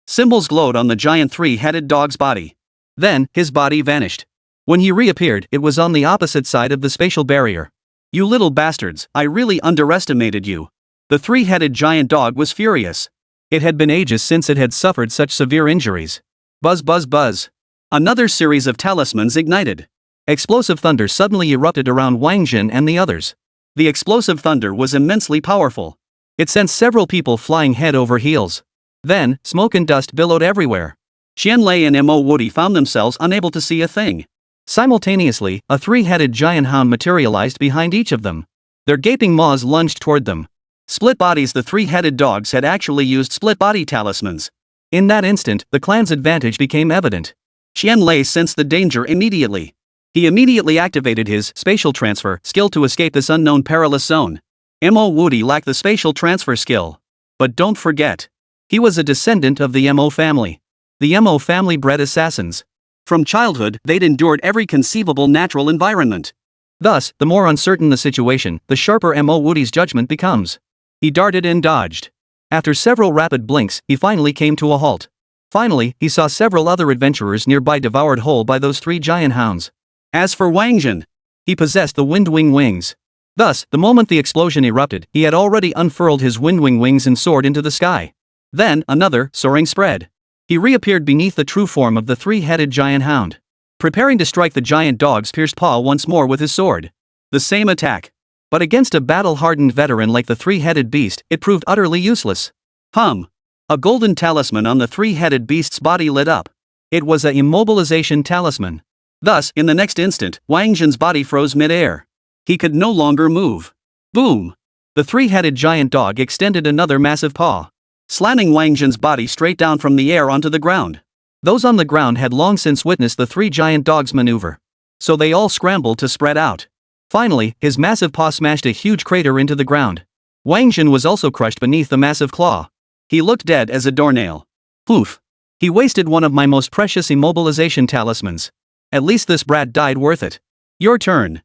Symbols glowed on the giant three-headed dog's body. Then, his body vanished. When he reappeared, it was on the opposite side of the spatial barrier. You little bastards, I really underestimated you. The three-headed giant dog was furious. It had been ages since it had suffered such severe injuries. Buzz buzz buzz. Another series of talismans ignited. Explosive thunder suddenly erupted around Wáng Zhen and the others. The explosive thunder was immensely powerful. It sent several people flying head over heels. Then, smoke and dust billowed everywhere. Qianlei and Mo Wudi found themselves unable to see a thing. Simultaneously, a three-headed giant hound materialized behind each of them. Their gaping maws lunged toward them. Split bodies. The three-headed dogs had actually used split-body talismans. In that instant, the clan's advantage became evident. Qianlei sensed the danger immediately. He immediately activated his spatial transfer skill to escape this unknown perilous zone. Mo Wudi lacked the spatial transfer skill. But don't forget, he was a descendant of the Mo family. The MO family-bred assassins. From childhood, they'd endured every conceivable natural environment. Thus, the more uncertain the situation, the sharper MO Woody's judgment becomes. He darted and dodged. After several rapid blinks, he finally came to a halt. Finally, he saw several other adventurers nearby devoured whole by those 3 giant hounds. As for Wáng Zhen, he possessed the Windwing wings. Thus, the moment the explosion erupted, he had already unfurled his Windwing wings and soared into the sky. Then, another, soaring spread. He reappeared beneath the true form of the 3-headed giant hound. Preparing to strike the giant dog's pierced paw once more with his sword. The same attack. But against a battle-hardened veteran like the 3-headed beast, it proved utterly useless. A golden talisman on the 3-headed beast's body lit up. It was a immobilization talisman. Thus, in the next instant, Wáng Zhen's body froze mid-air. He could no longer move. Boom! The 3-headed giant dog extended another massive paw, slamming Wáng Zhen's body straight down from the air onto the ground. Those on the ground had long since witnessed the 3 giant dogs maneuver. So they all scrambled to spread out. Finally, his massive paw smashed a huge crater into the ground. Wáng Zhen was also crushed beneath the massive claw. He looked dead as a doornail. Poof! He wasted one of my most precious immobilization talismans. At least this brat died worth it. Your turn.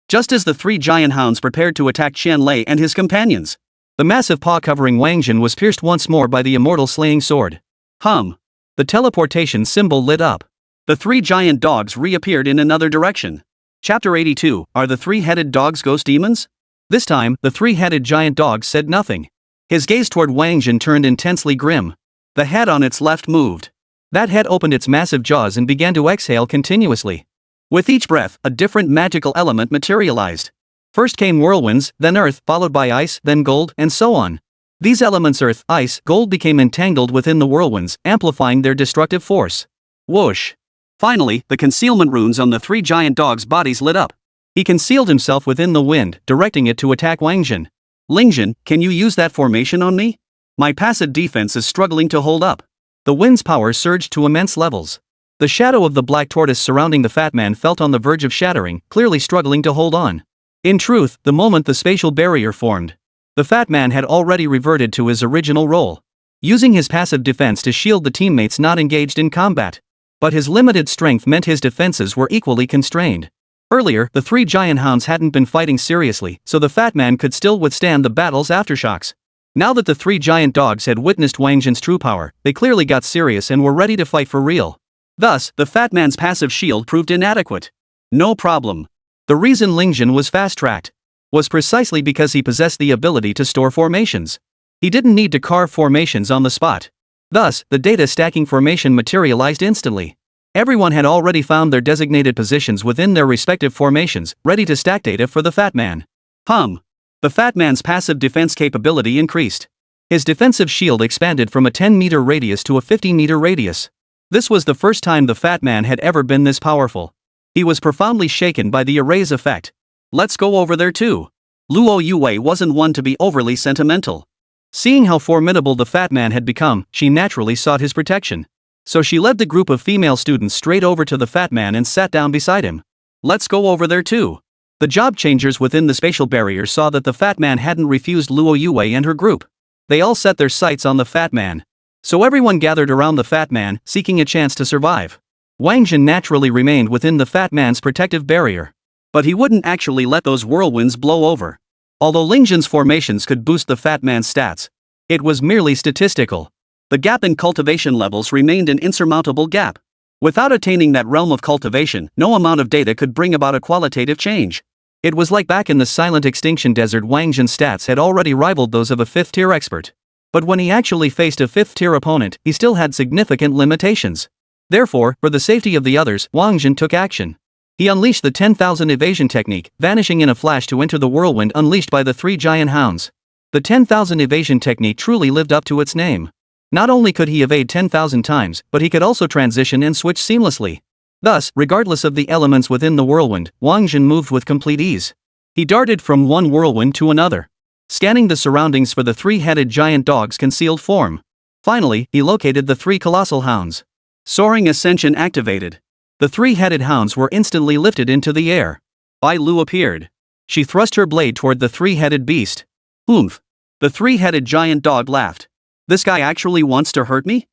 Just as the 3 giant hounds prepared to attack Qian Lei and his companions, the massive paw covering Wáng Zhen was pierced once more by the immortal slaying sword. The teleportation symbol lit up. The 3 giant dogs reappeared in another direction. Chapter 82, Are the 3-headed dogs ghost demons? This time, the 3-headed giant dog said nothing. His gaze toward Wáng Zhen turned intensely grim. The head on its left moved. That head opened its massive jaws and began to exhale continuously. With each breath, a different magical element materialized. First came whirlwinds, then earth, followed by ice, then gold, and so on. These elements earth, ice, gold became entangled within the whirlwinds, amplifying their destructive force. Whoosh! Finally, the concealment runes on the 3 giant dogs' bodies lit up. He concealed himself within the wind, directing it to attack Wáng Zhen. Ling Zhen, can you use that formation on me? My passive defense is struggling to hold up. The wind's power surged to immense levels. The shadow of the black tortoise surrounding the fat man felt on the verge of shattering, clearly struggling to hold on. In truth, the moment the spatial barrier formed, the fat man had already reverted to his original role, using his passive defense to shield the teammates not engaged in combat. But his limited strength meant his defenses were equally constrained. Earlier, the 3 giant hounds hadn't been fighting seriously, so the fat man could still withstand the battle's aftershocks. Now that the 3 giant dogs had witnessed Wáng Zhen's true power, they clearly got serious and were ready to fight for real. Thus, the fat man's passive shield proved inadequate. No problem. The reason Ling Zhen was fast-tracked was precisely because he possessed the ability to store formations. He didn't need to carve formations on the spot. Thus, the data stacking formation materialized instantly. Everyone had already found their designated positions within their respective formations, ready to stack data for the fat man. The fat man's passive defense capability increased. His defensive shield expanded from a 10-meter radius to a 50-meter radius. This was the first time the fat man had ever been this powerful. He was profoundly shaken by the erase effect. Let's go over there too. Luo Yue wasn't one to be overly sentimental. Seeing how formidable the fat man had become, she naturally sought his protection. So she led the group of female students straight over to the fat man and sat down beside him. Let's go over there too. The job changers within the spatial barrier saw that the fat man hadn't refused Luo Yue and her group. They all set their sights on the fat man. So everyone gathered around the fat man, seeking a chance to survive. Wáng Zhen naturally remained within the fat man's protective barrier. But he wouldn't actually let those whirlwinds blow over. Although Ling Zhen's formations could boost the fat man's stats, it was merely statistical. The gap in cultivation levels remained an insurmountable gap. Without attaining that realm of cultivation, no amount of data could bring about a qualitative change. It was like back in the silent extinction desert. Wáng Zhen's stats had already rivaled those of a 5th-tier expert. But when he actually faced a 5th-tier opponent, he still had significant limitations. Therefore, for the safety of the others, Wáng Zhen took action. He unleashed the 10,000 evasion technique, vanishing in a flash to enter the whirlwind unleashed by the 3 giant hounds. The 10,000 evasion technique truly lived up to its name. Not only could he evade 10,000 times, but he could also transition and switch seamlessly. Thus, regardless of the elements within the whirlwind, Wáng Zhen moved with complete ease. He darted from one whirlwind to another, scanning the surroundings for the 3-headed giant dog's concealed form. Finally, he located the 3 colossal hounds. Soaring Ascension activated. The 3-headed hounds were instantly lifted into the air. Bai Lu appeared. She thrust her blade toward the 3-headed beast. Oomph! The 3-headed giant dog laughed. This guy actually wants to hurt me?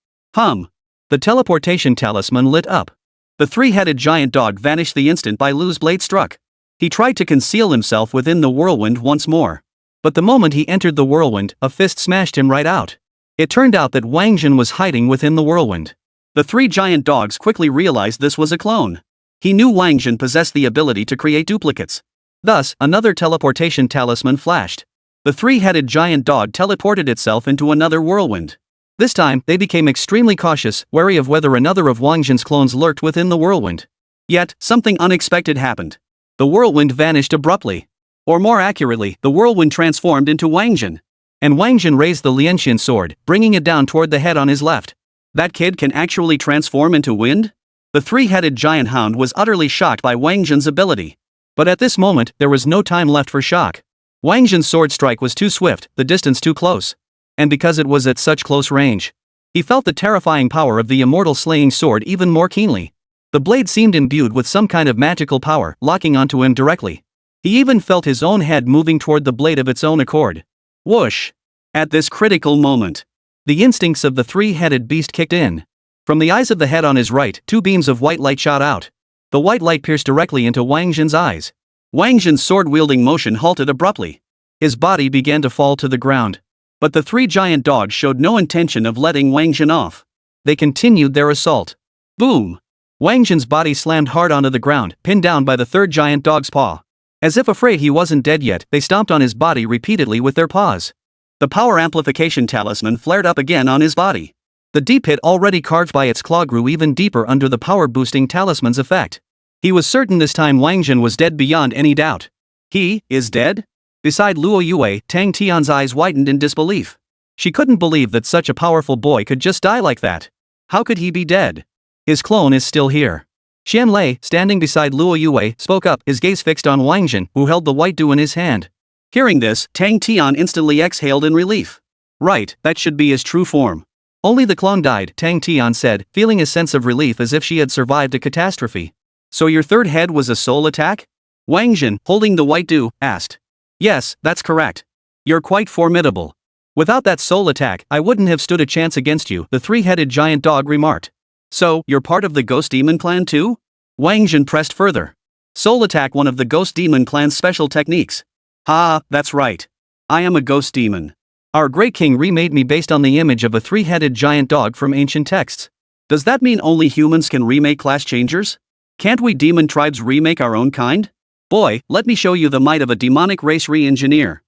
The teleportation talisman lit up. The three-headed giant dog vanished the instant Bai Lu's blade struck. He tried to conceal himself within the whirlwind once more. But the moment he entered the whirlwind, a fist smashed him right out. It turned out that Wáng Zhen was hiding within the whirlwind. The three giant dogs quickly realized this was a clone. He knew Wáng Zhen possessed the ability to create duplicates. Thus, another teleportation talisman flashed. The three-headed giant dog teleported itself into another whirlwind. This time, they became extremely cautious, wary of whether another of Wáng Zhen's clones lurked within the whirlwind. Yet, something unexpected happened. The whirlwind vanished abruptly. Or more accurately, the whirlwind transformed into Wáng Zhen. And Wáng Zhen raised the Lianxian sword, bringing it down toward the head on his left. That kid can actually transform into wind? The three-headed giant hound was utterly shocked by Wáng Zhen's ability. But at this moment, there was no time left for shock. Wáng Zhen's sword strike was too swift, the distance too close. And because it was at such close range, he felt the terrifying power of the immortal slaying sword even more keenly. The blade seemed imbued with some kind of magical power, locking onto him directly. He even felt his own head moving toward the blade of its own accord. Whoosh! At this critical moment, the instincts of the three-headed beast kicked in. From the eyes of the head on his right, two beams of white light shot out. The white light pierced directly into Wáng Zhen's eyes. Wáng Zhen's sword-wielding motion halted abruptly. His body began to fall to the ground. But the three giant dogs showed no intention of letting Wáng Zhen off. They continued their assault. Boom! Wáng Zhen's body slammed hard onto the ground, pinned down by the third giant dog's paw. As if afraid he wasn't dead yet, they stomped on his body repeatedly with their paws. The power amplification talisman flared up again on his body. The deep hit already carved by its claw grew even deeper under the power-boosting talisman's effect. He was certain this time Wáng Zhen was dead beyond any doubt. He is dead? Beside Luo Yue, Tang Tian's eyes widened in disbelief. She couldn't believe that such a powerful boy could just die like that. How could he be dead? His clone is still here. Xian Lei, standing beside Luo Yue, spoke up, his gaze fixed on Wáng Zhen, who held the white dew in his hand. Hearing this, Tang Tian instantly exhaled in relief. Right, that should be his true form. Only the clone died, Tang Tian said, feeling a sense of relief as if she had survived a catastrophe. So your third head was a soul attack? Wáng Zhen, holding the white dew, asked. Yes, that's correct. You're quite formidable. Without that soul attack, I wouldn't have stood a chance against you, the three-headed giant dog remarked. So, you're part of the Ghost Demon clan too? Wáng Zhen pressed further. Soul attack, one of the Ghost Demon clan's special techniques. Ha, that's right. I am a ghost demon. Our great king remade me based on the image of a three-headed giant dog from ancient texts. Does that mean only humans can remake class changers? Can't we demon tribes remake our own kind? Boy, let me show you the might of a demonic race re-engineer.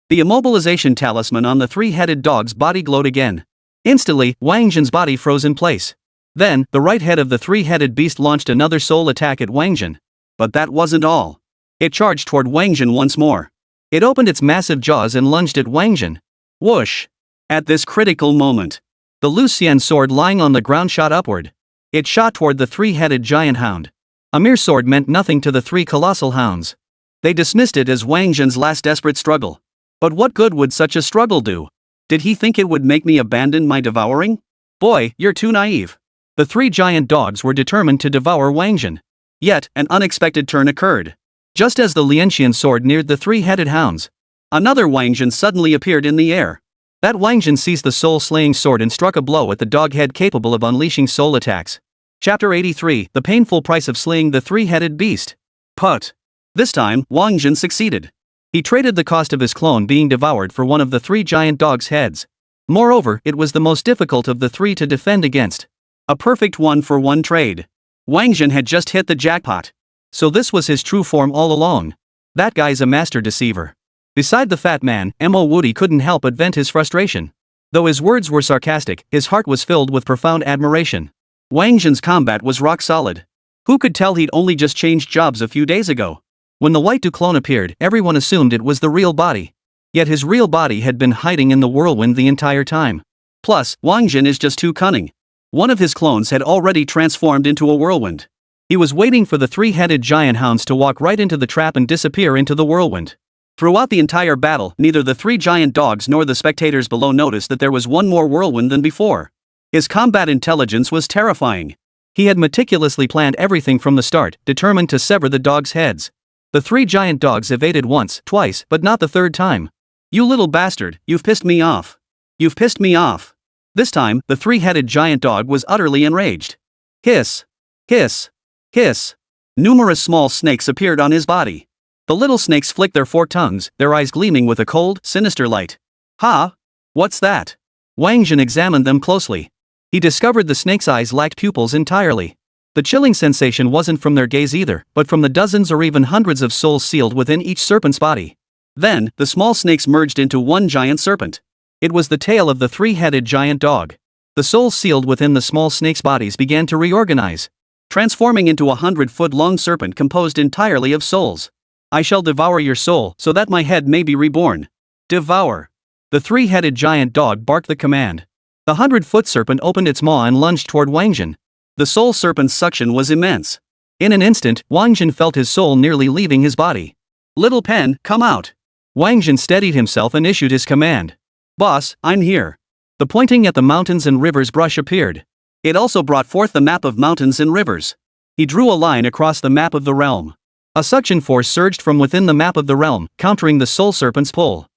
The immobilization talisman on the three-headed dog's body glowed again. Instantly, Wáng Zhen's body froze in place. Then, the right head of the three-headed beast launched another soul attack at Wáng Zhen. But that wasn't all. It charged toward Wáng Zhen once more. It opened its massive jaws and lunged at Wáng Zhen. Whoosh! At this critical moment, the Lucian sword lying on the ground shot upward. It shot toward the three-headed giant hound. A mere sword meant nothing to the three colossal hounds. They dismissed it as Wáng Zhen's last desperate struggle. But what good would such a struggle do? Did he think it would make me abandon my devouring? Boy, you're too naive. The three giant dogs were determined to devour Wáng Zhen. Yet, an unexpected turn occurred. Just as the Lianxian sword neared the three-headed hounds, another Wáng Zhen suddenly appeared in the air. That Wáng Zhen seized the soul-slaying sword and struck a blow at the dog head capable of unleashing soul attacks. Chapter 83, The Painful Price of Slaying the Three-Headed Beast. Put. This time, Wáng Zhen succeeded. He traded the cost of his clone being devoured for one of the three giant dogs' heads. Moreover, it was the most difficult of the three to defend against. A perfect one-for-one trade. Wáng Zhen had just hit the jackpot. So this was his true form all along. That guy's a master deceiver. Beside the fat man, Mo Woody couldn't help but vent his frustration. Though his words were sarcastic, his heart was filled with profound admiration. Wáng Zhen's combat was rock solid. Who could tell he'd only just changed jobs a few days ago? When the white dew clone appeared, everyone assumed it was the real body. Yet his real body had been hiding in the whirlwind the entire time. Plus, Wáng Zhen is just too cunning. One of his clones had already transformed into a whirlwind. He was waiting for the three-headed giant hounds to walk right into the trap and disappear into the whirlwind. Throughout the entire battle, neither the three giant dogs nor the spectators below noticed that there was one more whirlwind than before. His combat intelligence was terrifying. He had meticulously planned everything from the start, determined to sever the dogs' heads. The three giant dogs evaded once, twice, but not the third time. You little bastard, you've pissed me off. You've pissed me off. This time, the three-headed giant dog was utterly enraged. Hiss! Hiss! Hiss! Numerous small snakes appeared on his body. The little snakes flicked their forked tongues, their eyes gleaming with a cold, sinister light. Ha! What's that? Wáng Zhen examined them closely. He discovered the snake's eyes lacked pupils entirely. The chilling sensation wasn't from their gaze either, but from the dozens or even hundreds of souls sealed within each serpent's body. Then, the small snakes merged into one giant serpent. It was the tail of the three-headed giant dog. The souls sealed within the small snakes' bodies began to reorganize, transforming into a 100-foot-long serpent composed entirely of souls. I shall devour your soul so that my head may be reborn. Devour. The three-headed giant dog barked the command. The 100-foot serpent opened its maw and lunged toward Wáng Zhen. The soul serpent's suction was immense. In an instant, Wáng Zhen felt his soul nearly leaving his body. Little pen, come out. Wáng Zhen steadied himself and issued his command. Boss, I'm here. The pointing at the mountains and rivers brush appeared. It also brought forth the map of mountains and rivers. He drew a line across the map of the realm. A suction force surged from within the map of the realm, countering the soul serpent's pull.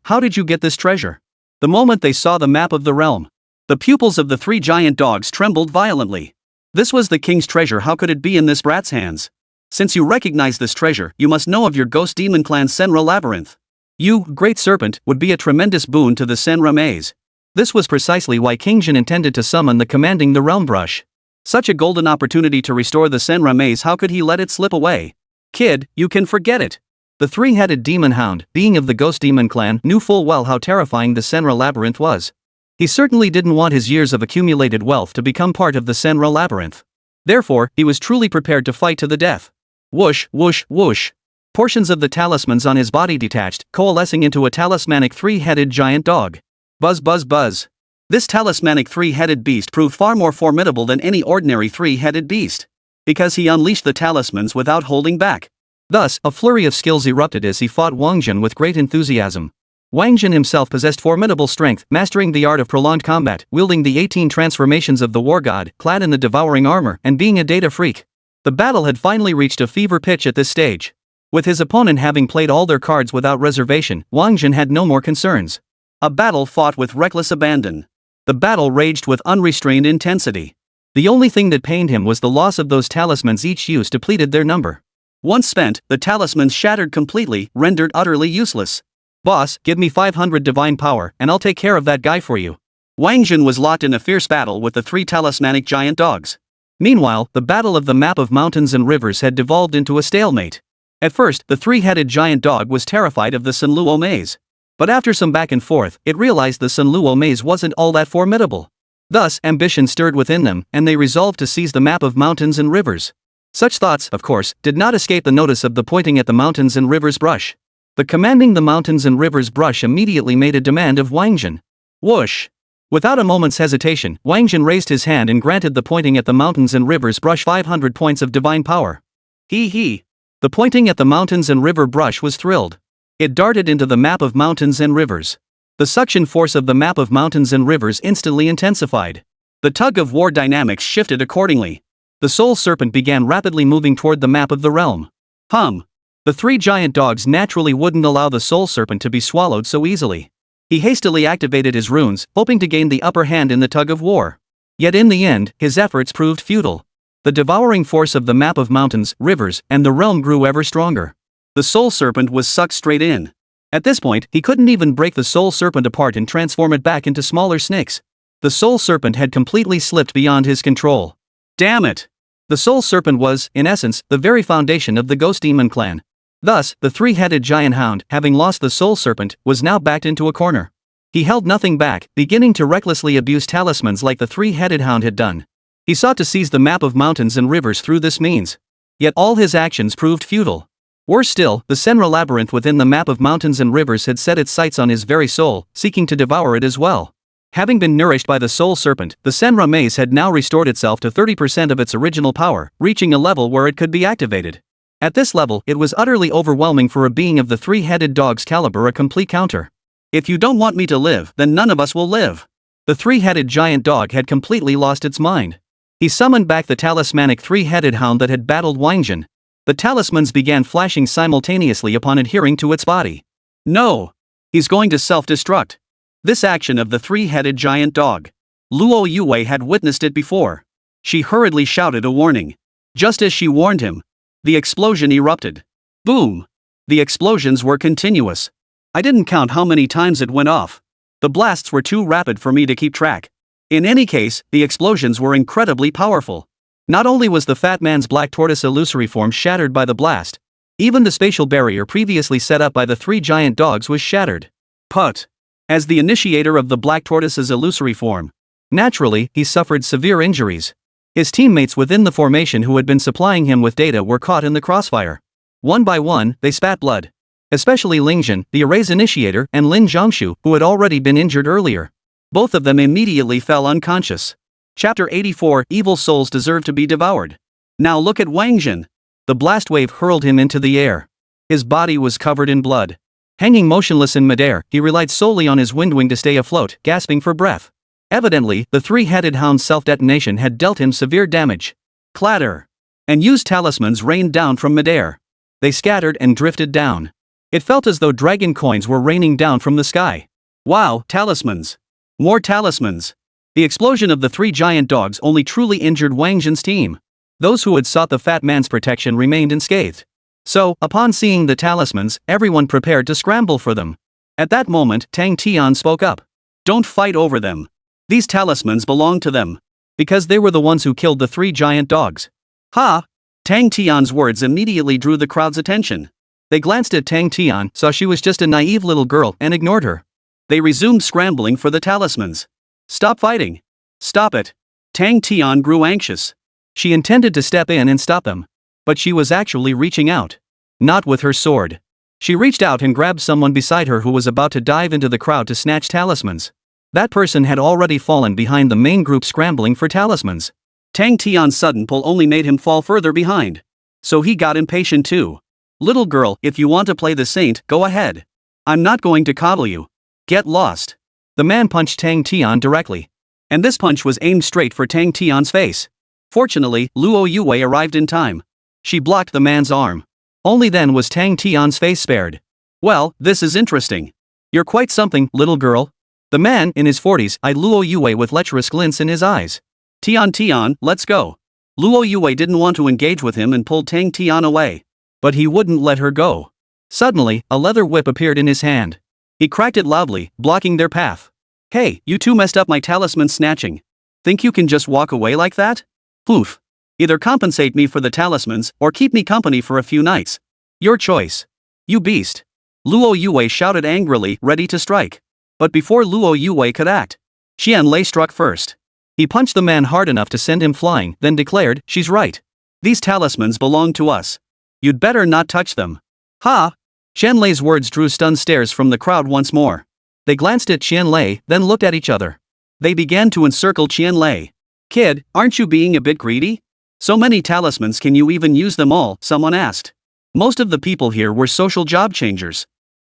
How did you get this treasure? The moment they saw the map of the realm, the pupils of the three giant dogs trembled violently. This was the king's treasure. How could it be in this brat's hands? Since you recognize this treasure, you must know of your ghost demon clan Senra labyrinth. You, great serpent, would be a tremendous boon to the Senra maze. This was precisely why King Zhen intended to summon the commanding the realm brush. Such a golden opportunity to restore the Senra maze, how could he let it slip away? Kid, you can forget it. The three-headed demon hound, being of the ghost demon clan, knew full well how terrifying the Senra labyrinth was. He certainly didn't want his years of accumulated wealth to become part of the Senra labyrinth. Therefore, he was truly prepared to fight to the death. Whoosh, whoosh, whoosh. Portions of the talismans on his body detached, coalescing into a talismanic three-headed giant dog. Buzz, buzz, buzz. This talismanic three-headed beast proved far more formidable than any ordinary three-headed beast, because he unleashed the talismans without holding back. Thus, a flurry of skills erupted as he fought Wáng Zhen with great enthusiasm. Wáng Zhen himself possessed formidable strength, mastering the art of prolonged combat, wielding the 18 transformations of the war god, clad in the devouring armor, and being a data freak. The battle had finally reached a fever pitch at this stage. With his opponent having played all their cards without reservation, Wáng Zhen had no more concerns. A battle fought with reckless abandon. The battle raged with unrestrained intensity. The only thing that pained him was the loss of those talismans. Each use depleted their number. Once spent, the talismans shattered completely, rendered utterly useless. Boss, give me 500 divine power, and I'll take care of that guy for you. Wáng Zhen was locked in a fierce battle with the three talismanic giant dogs. Meanwhile, the battle of the map of mountains and rivers had devolved into a stalemate. At first, the three-headed giant dog was terrified of the Sunluo maze. But after some back and forth, it realized the Sunluo maze wasn't all that formidable. Thus, ambition stirred within them, and they resolved to seize the map of mountains and rivers. Such thoughts, of course, did not escape the notice of the pointing at the mountains and rivers brush. The commanding the mountains and rivers brush immediately made a demand of Wáng Zhen. Whoosh! Without a moment's hesitation, Wáng Zhen raised his hand and granted the pointing at the mountains and rivers brush 500 points of divine power. Hee. The pointing at the mountains and river brush was thrilled. It darted into the map of mountains and rivers. The suction force of the map of mountains and rivers instantly intensified. The tug-of-war dynamics shifted accordingly. The soul serpent began rapidly moving toward the map of the realm. The three giant dogs naturally wouldn't allow the soul serpent to be swallowed so easily. He hastily activated his runes, hoping to gain the upper hand in the tug-of-war. Yet in the end, his efforts proved futile. The devouring force of the map of mountains, rivers, and the realm grew ever stronger. The soul serpent was sucked straight in. At this point, he couldn't even break the soul serpent apart and transform it back into smaller snakes. The soul serpent had completely slipped beyond his control. Damn it! The soul serpent was, in essence, the very foundation of the ghost demon clan. Thus, the three-headed giant hound, having lost the soul serpent, was now backed into a corner. He held nothing back, beginning to recklessly abuse talismans like the three-headed hound had done. He sought to seize the map of mountains and rivers through this means. Yet all his actions proved futile. Worse still, the Senra labyrinth within the map of mountains and rivers had set its sights on his very soul, seeking to devour it as well. Having been nourished by the soul serpent, the Senra maze had now restored itself to 30% of its original power, reaching a level where it could be activated. At this level, it was utterly overwhelming for a being of the three-headed dog's caliber, a complete counter. If you don't want me to live, then none of us will live. The three-headed giant dog had completely lost its mind. He summoned back the talismanic three-headed hound that had battled Wáng Zhen. The talismans began flashing simultaneously upon adhering to its body. No! He's going to self-destruct. This action of the three-headed giant dog. Luo Yue had witnessed it before. She hurriedly shouted a warning. Just as she warned him, the explosion erupted. Boom! The explosions were continuous. I didn't count how many times it went off. The blasts were too rapid for me to keep track. In any case, the explosions were incredibly powerful. Not only was the fat man's black tortoise illusory form shattered by the blast, even the spatial barrier previously set up by the three giant dogs was shattered. Put. As the initiator of the black tortoise's illusory form, naturally, he suffered severe injuries. His teammates within the formation who had been supplying him with data were caught in the crossfire. One by one, they spat blood. Especially Ling Zhen, the array's initiator, and Lin Zhongshu, who had already been injured earlier. Both of them immediately fell unconscious. Chapter 84, Evil Souls Deserve to be Devoured. Now look at Wáng Zhen. The blast wave hurled him into the air. His body was covered in blood. Hanging motionless in midair, he relied solely on his wind wing to stay afloat, gasping for breath. Evidently, the three-headed hound's self-detonation had dealt him severe damage. Clatter! And used talismans rained down from midair. They scattered and drifted down. It felt as though dragon coins were raining down from the sky. Wow, talismans! More talismans! The explosion of the three giant dogs only truly injured Wáng Zhen's team. Those who had sought the fat man's protection remained unscathed. So, upon seeing the talismans, everyone prepared to scramble for them. At that moment, Tang Tian spoke up. Don't fight over them. These talismans belong to them. Because they were the ones who killed the three giant dogs. Ha! Tang Tian's words immediately drew the crowd's attention. They glanced at Tang Tian, saw she was just a naive little girl, and ignored her. They resumed scrambling for the talismans. Stop fighting. Stop it. Tang Tian grew anxious. She intended to step in and stop them. But she was actually reaching out. Not with her sword. She reached out and grabbed someone beside her who was about to dive into the crowd to snatch talismans. That person had already fallen behind the main group scrambling for talismans. Tang Tian's sudden pull only made him fall further behind. So he got impatient too. Little girl, if you want to play the saint, go ahead. I'm not going to coddle you. Get lost. The man punched Tang Tian directly. And this punch was aimed straight for Tang Tian's face. Fortunately, Luo Yue arrived in time. She blocked the man's arm. Only then was Tang Tian's face spared. Well, this is interesting. You're quite something, little girl. The man, in his 40s, eyed Luo Yue with lecherous glints in his eyes. Tian, let's go. Luo Yue didn't want to engage with him and pulled Tang Tian away. But he wouldn't let her go. Suddenly, a leather whip appeared in his hand. He cracked it loudly, blocking their path. Hey, you two messed up my talisman snatching. Think you can just walk away like that? Poof. Either compensate me for the talismans, or keep me company for a few nights. Your choice. You beast. Luo Yue shouted angrily, ready to strike. But before Luo Yue could act, Qianlei struck first. He punched the man hard enough to send him flying, then declared, she's right. These talismans belong to us. You'd better not touch them. Ha! Qianlei's words drew stunned stares from the crowd once more. They glanced at Qianlei, then looked at each other. They began to encircle Qianlei. Kid, aren't you being a bit greedy? So many talismans, can you even use them all? Someone asked. Most of the people here were social job changers.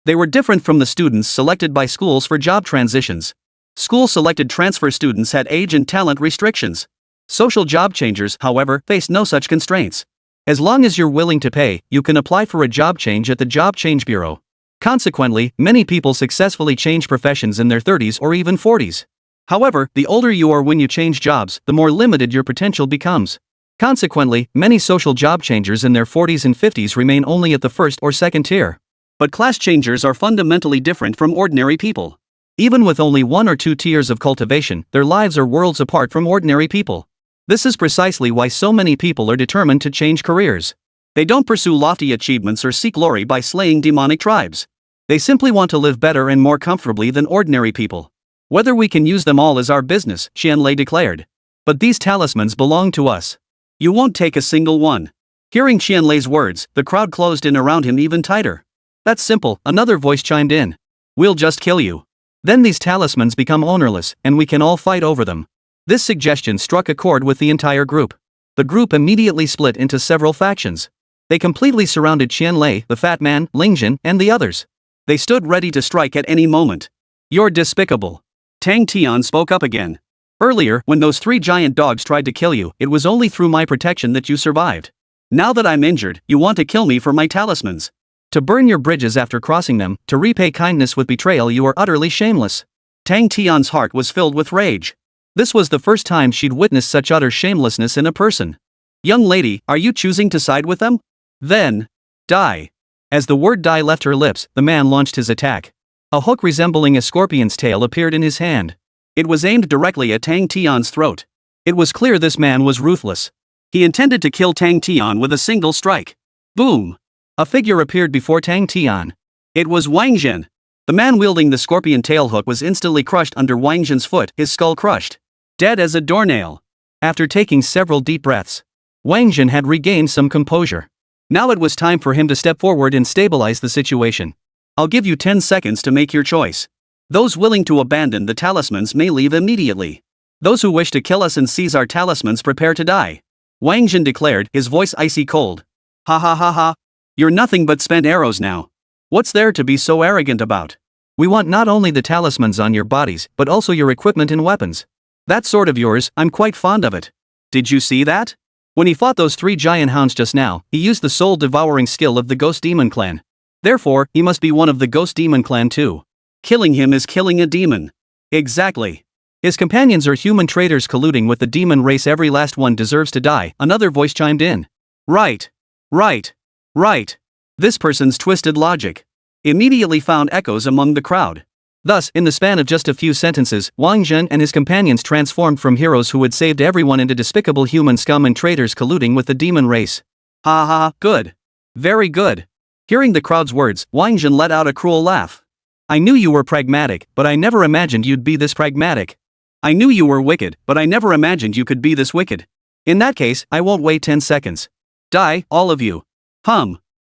They were different from the students selected by schools for job transitions. School-selected transfer students had age and talent restrictions. Social job changers, however, faced no such constraints. As long as you're willing to pay, you can apply for a job change at the Job Change Bureau. Consequently, many people successfully change professions in their 30s or even 40s. However, the older you are when you change jobs, the more limited your potential becomes. Consequently, many social job changers in their 40s and 50s remain only at the first or second tier. But class changers are fundamentally different from ordinary people. Even with only 1 or 2 tiers of cultivation, their lives are worlds apart from ordinary people. This is precisely why so many people are determined to change careers. They don't pursue lofty achievements or seek glory by slaying demonic tribes. They simply want to live better and more comfortably than ordinary people. Whether we can use them all is our business, Qianlei declared. But these talismans belong to us. You won't take a single one. Hearing Qianlei's words, the crowd closed in around him even tighter. That's simple, another voice chimed in. We'll just kill you. Then these talismans become ownerless, and we can all fight over them. This suggestion struck a chord with the entire group. The group immediately split into several factions. They completely surrounded Qianlei, the fat man, Ling Zhen, and the others. They stood ready to strike at any moment. You're despicable. Tang Tian spoke up again. Earlier, when those 3 giant dogs tried to kill you, it was only through my protection that you survived. Now that I'm injured, you want to kill me for my talismans. To burn your bridges after crossing them, to repay kindness with betrayal, you are utterly shameless. Tang Tian's heart was filled with rage. This was the first time she'd witnessed such utter shamelessness in a person. Young lady, are you choosing to side with them? Then, die. As the word die left her lips, the man launched his attack. A hook resembling a scorpion's tail appeared in his hand. It was aimed directly at Tang Tian's throat. It was clear this man was ruthless. He intended to kill Tang Tian with a single strike. Boom! A figure appeared before Tang Tian. It was Wáng Zhen. The man wielding the scorpion tail hook was instantly crushed under Wáng Zhen's foot, his skull crushed. Dead as a doornail. After taking several deep breaths, Wáng Zhen had regained some composure. Now it was time for him to step forward and stabilize the situation. I'll give you 10 seconds to make your choice. Those willing to abandon the talismans may leave immediately. Those who wish to kill us and seize our talismans prepare to die. Wáng Zhen declared, his voice icy cold. Ha ha ha ha. You're nothing but spent arrows now. What's there to be so arrogant about? We want not only the talismans on your bodies, but also your equipment and weapons. That sword of yours, I'm quite fond of it. Did you see that? When he fought those 3 giant hounds just now, he used the soul-devouring skill of the Ghost Demon Clan. Therefore, he must be one of the Ghost Demon Clan too. Killing him is killing a demon. Exactly. His companions are human traitors colluding with the demon race. Every last one deserves to die, another voice chimed in. Right. Right. Right. This person's twisted logic immediately found echoes among the crowd. Thus, in the span of just a few sentences, Wáng Zhen and his companions transformed from heroes who had saved everyone into despicable human scum and traitors colluding with the demon race. Ha ha, good. Very good. Hearing the crowd's words, Wáng Zhen let out a cruel laugh. I knew you were pragmatic, but I never imagined you'd be this pragmatic. I knew you were wicked, but I never imagined you could be this wicked. In that case, I won't wait 10 seconds. Die, all of you.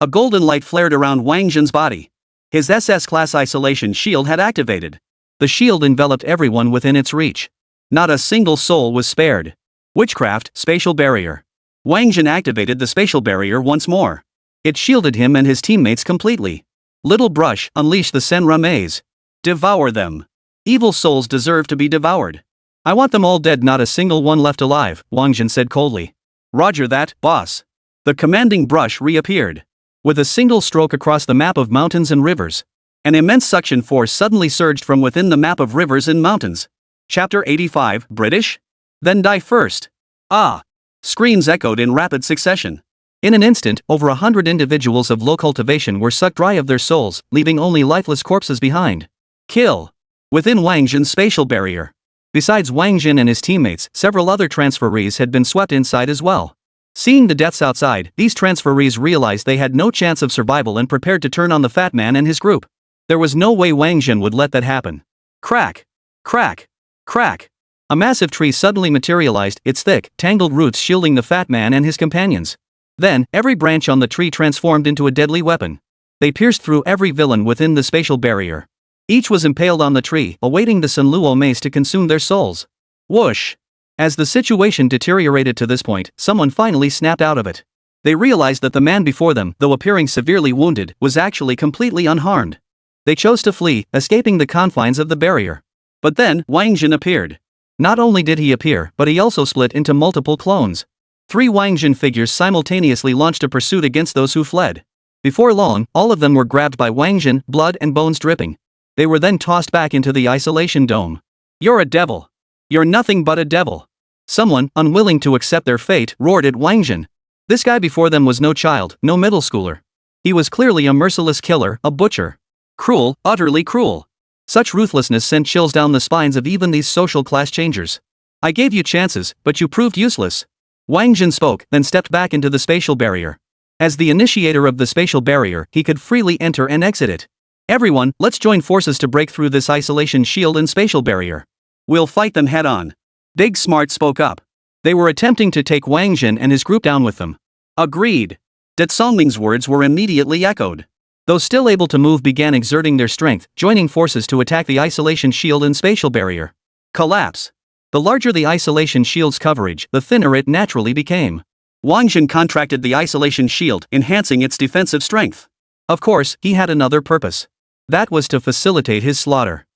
A golden light flared around Wáng Zhen's body. His SS class isolation shield had activated. The shield enveloped everyone within its reach. Not a single soul was spared. Witchcraft, spatial barrier. Wáng Zhen activated the spatial barrier once more. It shielded him and his teammates completely. Little brush, unleash the Senra maze. Devour them. Evil souls deserve to be devoured. I want them all dead, not a single one left alive, Wáng Zhen said coldly. Roger that, boss. The commanding brush reappeared. With a single stroke across the map of mountains and rivers, an immense suction force suddenly surged from within the map of rivers and mountains. Chapter 85, British? Then die first. Ah! Screams echoed in rapid succession. In an instant, over 100 individuals of low cultivation were sucked dry of their souls, leaving only lifeless corpses behind. Kill. Within Wáng Zhen's spatial barrier. Besides Wáng Zhen and his teammates, several other transferees had been swept inside as well. Seeing the deaths outside, these transferees realized they had no chance of survival and prepared to turn on the fat man and his group. There was no way Wáng Zhen would let that happen. Crack! Crack! Crack! A massive tree suddenly materialized, its thick, tangled roots shielding the fat man and his companions. Then, every branch on the tree transformed into a deadly weapon. They pierced through every villain within the spatial barrier. Each was impaled on the tree, awaiting the Sunluo maze to consume their souls. Whoosh! As the situation deteriorated to this point, someone finally snapped out of it. They realized that the man before them, though appearing severely wounded, was actually completely unharmed. They chose to flee, escaping the confines of the barrier. But then, Wáng Zhen appeared. Not only did he appear, but he also split into multiple clones. 3 Wáng Zhen figures simultaneously launched a pursuit against those who fled. Before long, all of them were grabbed by Wáng Zhen, blood and bones dripping. They were then tossed back into the isolation dome. You're a devil. You're nothing but a devil. Someone, unwilling to accept their fate, roared at Wáng Zhen. This guy before them was no child, no middle schooler. He was clearly a merciless killer, a butcher. Cruel, utterly cruel. Such ruthlessness sent chills down the spines of even these social class changers. I gave you chances, but you proved useless. Wáng Zhen spoke, then stepped back into the spatial barrier. As the initiator of the spatial barrier, he could freely enter and exit it. Everyone, let's join forces to break through this isolation shield and spatial barrier. We'll fight them head on. Big Smart spoke up. They were attempting to take Wáng Zhen and his group down with them. Agreed. Dat Songming's words were immediately echoed. Those still able to move began exerting their strength, joining forces to attack the isolation shield and spatial barrier. Collapse. The larger the isolation shield's coverage, the thinner it naturally became. Wáng Zhen contracted the isolation shield, enhancing its defensive strength. Of course, he had another purpose. That was to facilitate his slaughter.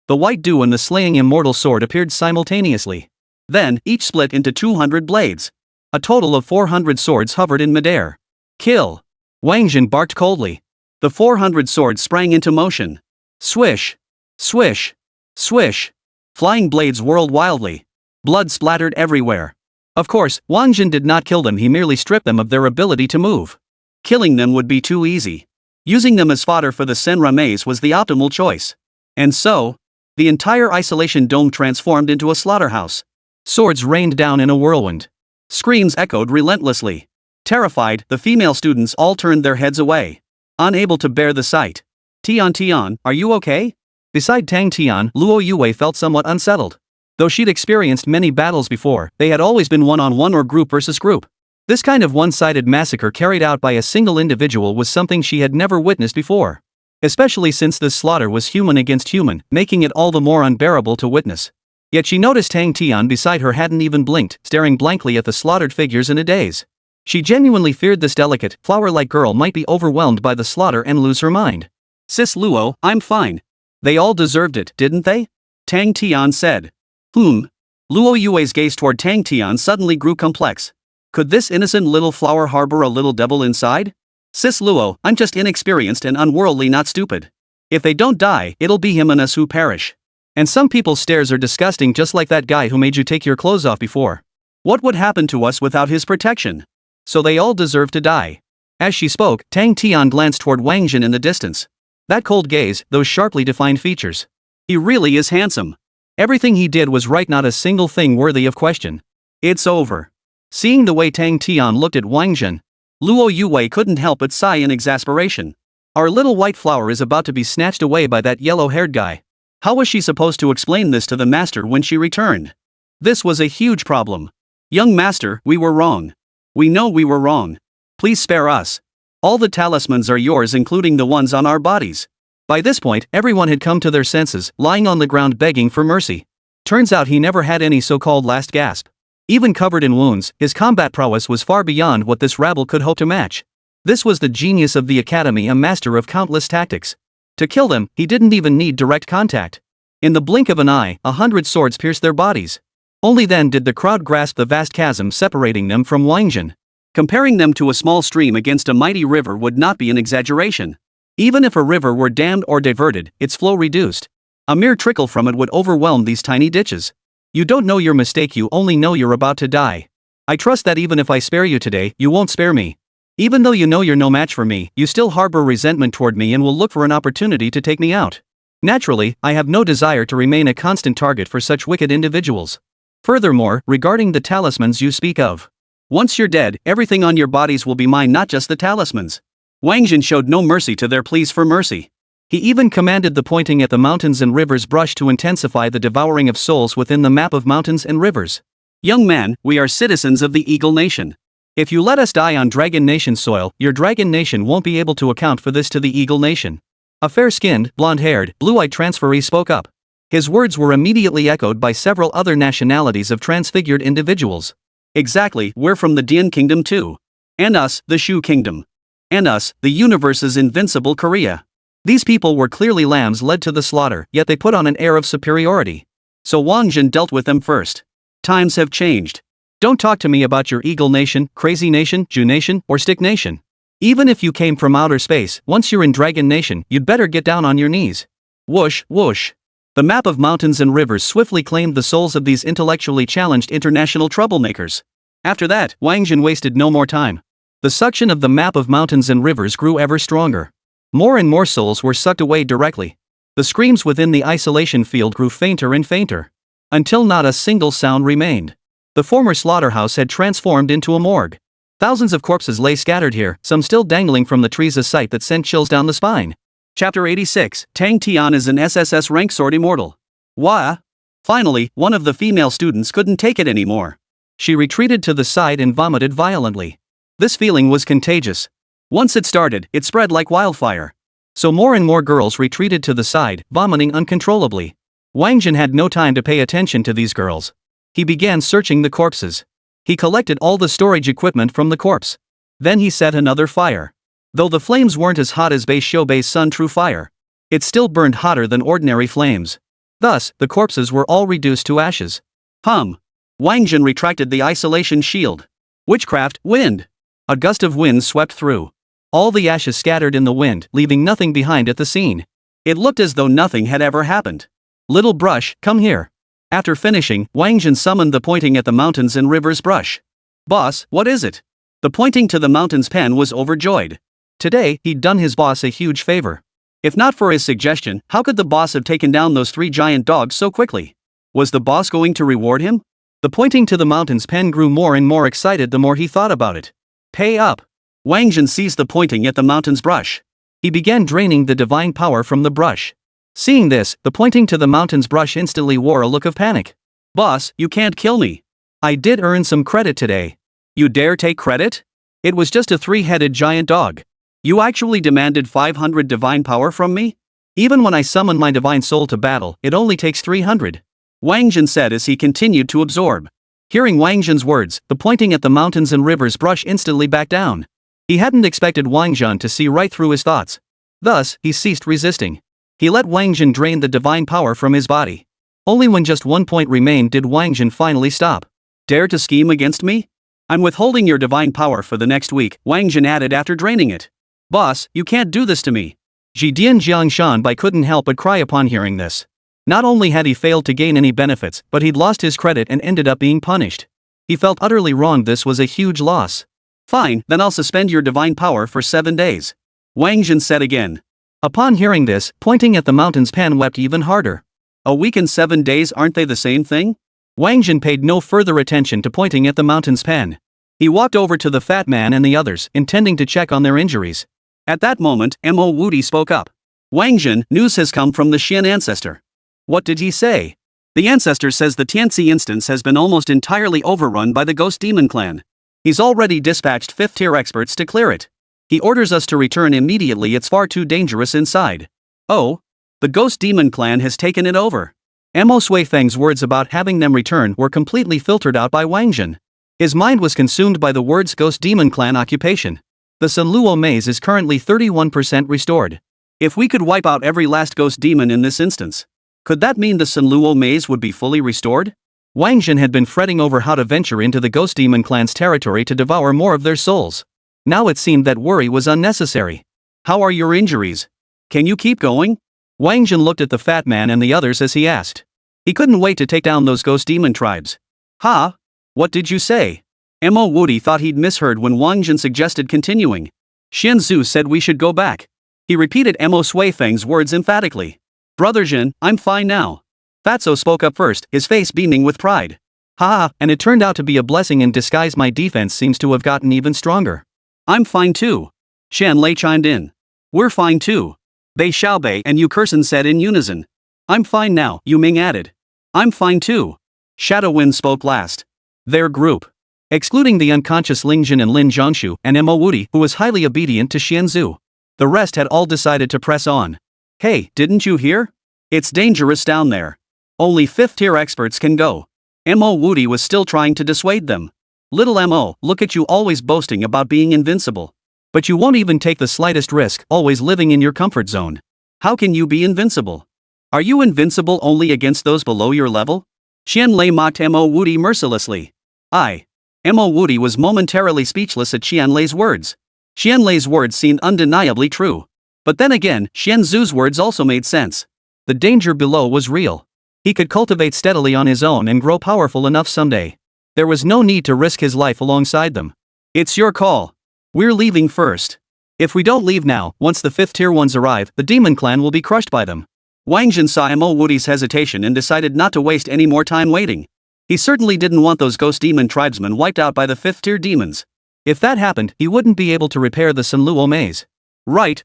The white dew and the slaying immortal sword appeared simultaneously. Then, each split into 200 blades. A total of 400 swords hovered in midair. Kill! Wáng Zhen barked coldly. The 400 swords sprang into motion. Swish! Swish! Swish! Flying blades whirled wildly. Blood splattered everywhere. Of course, Wáng Zhen did not kill them, he merely stripped them of their ability to move. Killing them would be too easy. Using them as fodder for the Senra maze was the optimal choice. And so, the entire isolation dome transformed into a slaughterhouse. Swords rained down in a whirlwind. Screams echoed relentlessly. Terrified, the female students all turned their heads away, unable to bear the sight. Tian, are you okay? Beside Tang Tian, Luo Yue felt somewhat unsettled. Though she'd experienced many battles before, they had always been one-on-one or group versus group. This kind of one-sided massacre carried out by a single individual was something she had never witnessed before. Especially since this slaughter was human against human, making it all the more unbearable to witness. Yet she noticed Tang Tian beside her hadn't even blinked, staring blankly at the slaughtered figures in a daze. She genuinely feared this delicate, flower-like girl might be overwhelmed by the slaughter and lose her mind. Sis Luo, I'm fine. They all deserved it, didn't they? Tang Tian said. Luo Yue's gaze toward Tang Tian suddenly grew complex. Could this innocent little flower harbor a little devil inside? Sis Luo, I'm just inexperienced and unworldly, not stupid. If they don't die, it'll be him and us who perish. And some people's stares are disgusting, just like that guy who made you take your clothes off before. What would happen to us without his protection? So they all deserve to die. As she spoke, Tang Tian glanced toward Wáng Zhen in the distance. That cold gaze, those sharply defined features. He really is handsome. Everything he did was right, not a single thing worthy of question. It's over. Seeing the way Tang Tian looked at Wáng Zhen, Luo Yue couldn't help but sigh in exasperation. Our little white flower is about to be snatched away by that yellow-haired guy. How was she supposed to explain this to the master when she returned? This was a huge problem. Young master, we were wrong. We know we were wrong. Please spare us. All the talismans are yours, including the ones on our bodies. By this point, everyone had come to their senses, lying on the ground begging for mercy. Turns out he never had any so-called last gasp. Even covered in wounds, his combat prowess was far beyond what this rabble could hope to match. This was the genius of the academy, a master of countless tactics. To kill them, he didn't even need direct contact. In the blink of an eye, 100 swords pierced their bodies. Only then did the crowd grasp the vast chasm separating them from Wáng Zhen. Comparing them to a small stream against a mighty river would not be an exaggeration. Even if a river were dammed or diverted, its flow reduced. A mere trickle from it would overwhelm these tiny ditches. You don't know your mistake, you only know you're about to die. I trust that even if I spare you today, you won't spare me. Even though you know you're no match for me, you still harbor resentment toward me and will look for an opportunity to take me out. Naturally, I have no desire to remain a constant target for such wicked individuals. Furthermore, regarding the talismans you speak of. Once you're dead, everything on your bodies will be mine, not just the talismans. Wáng Zhen showed no mercy to their pleas for mercy. He even commanded the pointing at the mountains and rivers brush to intensify the devouring of souls within the map of mountains and rivers. Young man, we are citizens of the Eagle Nation. If you let us die on Dragon Nation soil, your Dragon Nation won't be able to account for this to the Eagle Nation. A fair-skinned, blonde-haired, blue-eyed transferee spoke up. His words were immediately echoed by several other nationalities of transfigured individuals. Exactly, we're from the Dian Kingdom too. And us, the Shu Kingdom. And us, the universe's invincible Korea. These people were clearly lambs led to the slaughter, yet they put on an air of superiority. So Wáng Zhen dealt with them first. Times have changed. Don't talk to me about your Eagle Nation, Crazy Nation, Jew Nation, or Stick Nation. Even if you came from outer space, once you're in Dragon Nation, you'd better get down on your knees. Whoosh, whoosh. The map of mountains and rivers swiftly claimed the souls of these intellectually challenged international troublemakers. After that, Wáng Zhen wasted no more time. The suction of the map of mountains and rivers grew ever stronger. More and more souls were sucked away directly. The screams within the isolation field grew fainter and fainter. Until not a single sound remained. The former slaughterhouse had transformed into a morgue. Thousands of corpses lay scattered here, some still dangling from the trees, a sight that sent chills down the spine. Chapter 86, Tang Tian is an SSS rank Sword Immortal. Wah! Finally, one of the female students couldn't take it anymore. She retreated to the side and vomited violently. This feeling was contagious. Once it started, it spread like wildfire. So more and more girls retreated to the side, vomiting uncontrollably. Wáng Zhen had no time to pay attention to these girls. He began searching the corpses. He collected all the storage equipment from the corpse. Then he set another fire. Though the flames weren't as hot as Beis Sun True Fire, it still burned hotter than ordinary flames. Thus, the corpses were all reduced to ashes. Wáng Zhen retracted the isolation shield. Witchcraft, wind! A gust of wind swept through. All the ashes scattered in the wind, leaving nothing behind at the scene. It looked as though nothing had ever happened. Little brush, come here. After finishing, Wáng Zhen summoned the pointing at the mountains and rivers brush. Boss, what is it? The pointing to the mountains pen was overjoyed. Today, he'd done his boss a huge favor. If not for his suggestion, how could the boss have taken down those 3 giant dogs so quickly? Was the boss going to reward him? The pointing to the mountains pen grew more and more excited the more he thought about it. Pay up! Wáng Zhen seized the pointing at the mountains brush. He began draining the divine power from the brush. Seeing this, the pointing to the mountains brush instantly wore a look of panic. Boss, you can't kill me. I did earn some credit today. You dare take credit? It was just a 3-headed giant dog. You actually demanded 500 divine power from me? Even when I summon my divine soul to battle, it only takes 300. Wáng Zhen said as he continued to absorb. Hearing Wáng Zhen's words, the pointing at the mountains and rivers brush instantly backed down. He hadn't expected Wáng Zhen to see right through his thoughts. Thus, he ceased resisting. He let Wáng Zhen drain the divine power from his body. Only when just 1 point remained did Wáng Zhen finally stop. Dare to scheme against me? I'm withholding your divine power for the next week, Wáng Zhen added after draining it. Boss, you can't do this to me. Jidian Jiangshanbai couldn't help but cry upon hearing this. Not only had he failed to gain any benefits, but he'd lost his credit and ended up being punished. He felt utterly wronged. This was a huge loss. Fine, then I'll suspend your divine power for 7 days. Wáng Zhen said again. Upon hearing this, pointing at the mountains pen wept even harder. A week and 7 days, aren't they the same thing? Wáng Zhen paid no further attention to pointing at the mountains pen. He walked over to the fat man and the others, intending to check on their injuries. At that moment, Mo Wudi spoke up. Wáng Zhen, news has come from the Xian ancestor. What did he say? The ancestor says the Tianxi instance has been almost entirely overrun by the Ghost Demon clan. He's already dispatched 5th tier experts to clear it. He orders us to return immediately. It's far too dangerous inside. Oh? The Ghost Demon clan has taken it over. Mo Suifeng's words about having them return were completely filtered out by Wáng Zhen. His mind was consumed by the words Ghost Demon clan occupation. The Sunluo maze is currently 31% restored. If we could wipe out every last Ghost Demon in this instance, could that mean the Sunluo maze would be fully restored? Wáng Zhen had been fretting over how to venture into the Ghost Demon clan's territory to devour more of their souls. Now it seemed that worry was unnecessary. How are your injuries? Can you keep going? Wáng Zhen looked at the fat man and the others as he asked. He couldn't wait to take down those Ghost Demon tribes. Ha? What did you say? Mo Wudi thought he'd misheard when Wáng Zhen suggested continuing. Xian Zhu said we should go back. He repeated Mo Suifeng's words emphatically. Brother Zhen, I'm fine now. Fatso spoke up first, his face beaming with pride. Ha, and it turned out to be a blessing in disguise. My defense seems to have gotten even stronger. I'm fine too. Shan Lei chimed in. We're fine too. Bei Xiaobei and Yu Kursen said in unison. I'm fine now, Yu Ming added. I'm fine too. Shadowwind spoke last. Their group, excluding the unconscious Ling Jin and Lin Zhongshu and Mo Wudi, who was highly obedient to Xian Zhu. The rest had all decided to press on. Hey, didn't you hear? It's dangerous down there. Only 5th tier experts can go. Mo Wudi was still trying to dissuade them. Little Mo, look at you always boasting about being invincible. But you won't even take the slightest risk, always living in your comfort zone. How can you be invincible? Are you invincible only against those below your level? Xian Lei mocked Mo Wudi mercilessly. Mo Wudi was momentarily speechless at Xian Lei's words. Xian Lei's words seemed undeniably true. But then again, Xian Zhu's words also made sense. The danger below was real. He could cultivate steadily on his own and grow powerful enough someday. There was no need to risk his life alongside them. It's your call. We're leaving first. If we don't leave now, once the 5th tier ones arrive, the demon clan will be crushed by them. Wáng Zhen saw Mo Wudi's hesitation and decided not to waste any more time waiting. He certainly didn't want those ghost demon tribesmen wiped out by the 5th tier demons. If that happened, he wouldn't be able to repair the Sunluo maze. Right.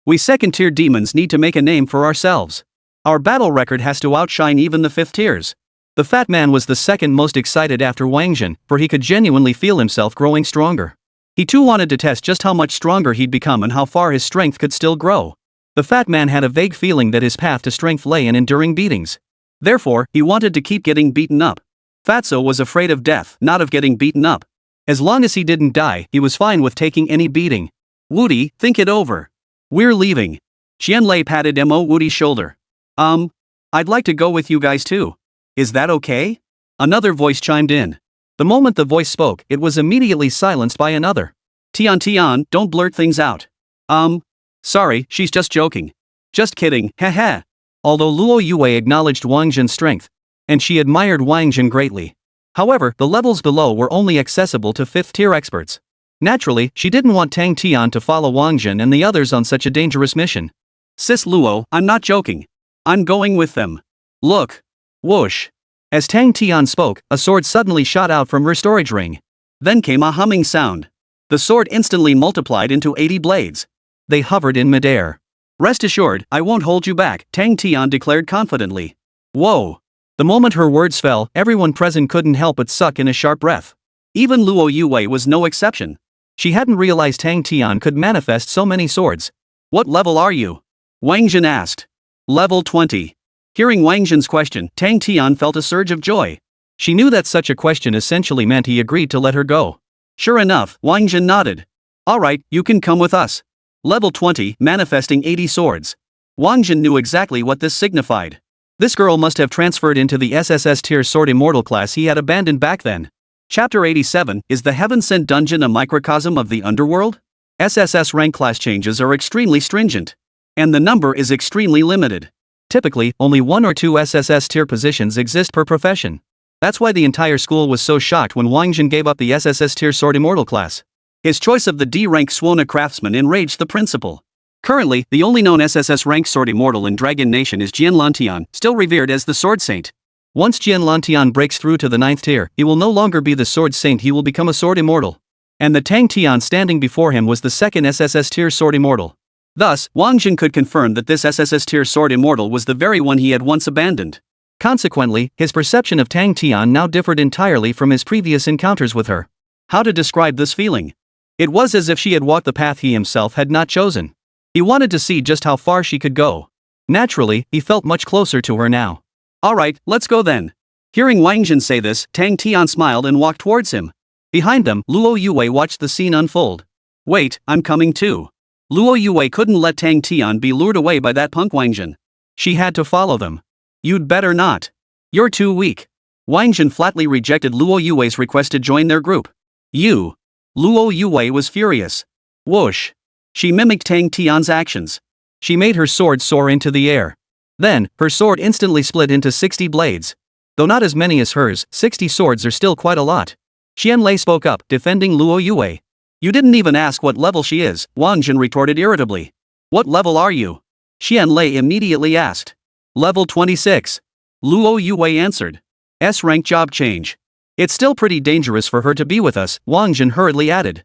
We 2nd tier demons need to make a name for ourselves. Our battle record has to outshine even the 5th tiers. The fat man was the second most excited after Wáng Zhen, for he could genuinely feel himself growing stronger. He too wanted to test just how much stronger he'd become and how far his strength could still grow. The fat man had a vague feeling that his path to strength lay in enduring beatings. Therefore, he wanted to keep getting beaten up. Fatso was afraid of death, not of getting beaten up. As long as he didn't die, he was fine with taking any beating. Wudi, think it over. We're leaving. Xian Lei patted Mo Wudi's shoulder. I'd like to go with you guys too. Is that okay? Another voice chimed in. The moment the voice spoke, it was immediately silenced by another. Tian, don't blurt things out. Sorry, she's just joking. Just kidding, haha. although Luo Yue acknowledged Wáng Zhen's strength, and she admired Wáng Zhen greatly. However, the levels below were only accessible to 5th-tier experts. Naturally, she didn't want Tang Tian to follow Wáng Zhen and the others on such a dangerous mission. Sis Luo, I'm not joking. I'm going with them. Look. Whoosh. As Tang Tian spoke, a sword suddenly shot out from her storage ring. Then came a humming sound. The sword instantly multiplied into 80 blades. They hovered in midair. Rest assured, I won't hold you back, Tang Tian declared confidently. Whoa. The moment her words fell, everyone present couldn't help but suck in a sharp breath. Even Luo Yue was no exception. She hadn't realized Tang Tian could manifest so many swords. What level are you? Wáng Zhen asked. Level 20. Hearing Wáng Zhen's question, Tang Tian felt a surge of joy. She knew that such a question essentially meant he agreed to let her go. Sure enough, Wáng Zhen nodded. Alright, you can come with us. Level 20, manifesting 80 swords. Wáng Zhen knew exactly what this signified. This girl must have transferred into the SSS tier Sword Immortal class he had abandoned back then. Chapter 87, is the Heaven-Sent Dungeon a microcosm of the underworld? SSS rank class changes are extremely stringent. And the number is extremely limited. Typically, only 1 or 2 SSS tier positions exist per profession. That's why the entire school was so shocked when Wáng Zhen gave up the SSS tier Sword Immortal class. His choice of the D-rank Suona Craftsman enraged the principal. Currently, the only known SSS rank Sword Immortal in Dragon Nation is Jian Lantian, still revered as the Sword Saint. Once Jian Lantian breaks through to the 9th tier, he will no longer be the Sword Saint, he will become a Sword Immortal. And the Tang Tian standing before him was the 2nd SSS tier Sword Immortal. Thus, Wáng Zhen could confirm that this SSS tier Sword Immortal was the very one he had once abandoned. Consequently, his perception of Tang Tian now differed entirely from his previous encounters with her. How to describe this feeling? It was as if she had walked the path he himself had not chosen. He wanted to see just how far she could go. Naturally, he felt much closer to her now. Alright, let's go then. Hearing Wáng Zhen say this, Tang Tian smiled and walked towards him. Behind them, Luo Yue watched the scene unfold. Wait, I'm coming too. Luo Yue couldn't let Tang Tian be lured away by that punk Wáng Zhen. She had to follow them. You'd better not. You're too weak. Wáng Zhen flatly rejected Luo Yue's request to join their group. You. Luo Yue was furious. Whoosh. She mimicked Tang Tian's actions. She made her sword soar into the air. Then, her sword instantly split into 60 blades. Though not as many as hers, 60 swords are still quite a lot. Qianlei spoke up, defending Luo Yue. You didn't even ask what level she is, Wáng Zhen retorted irritably. What level are you? Qianlei immediately asked. Level 26. Luo Yue answered. S-rank job change. It's still pretty dangerous for her to be with us, Wáng Zhen hurriedly added.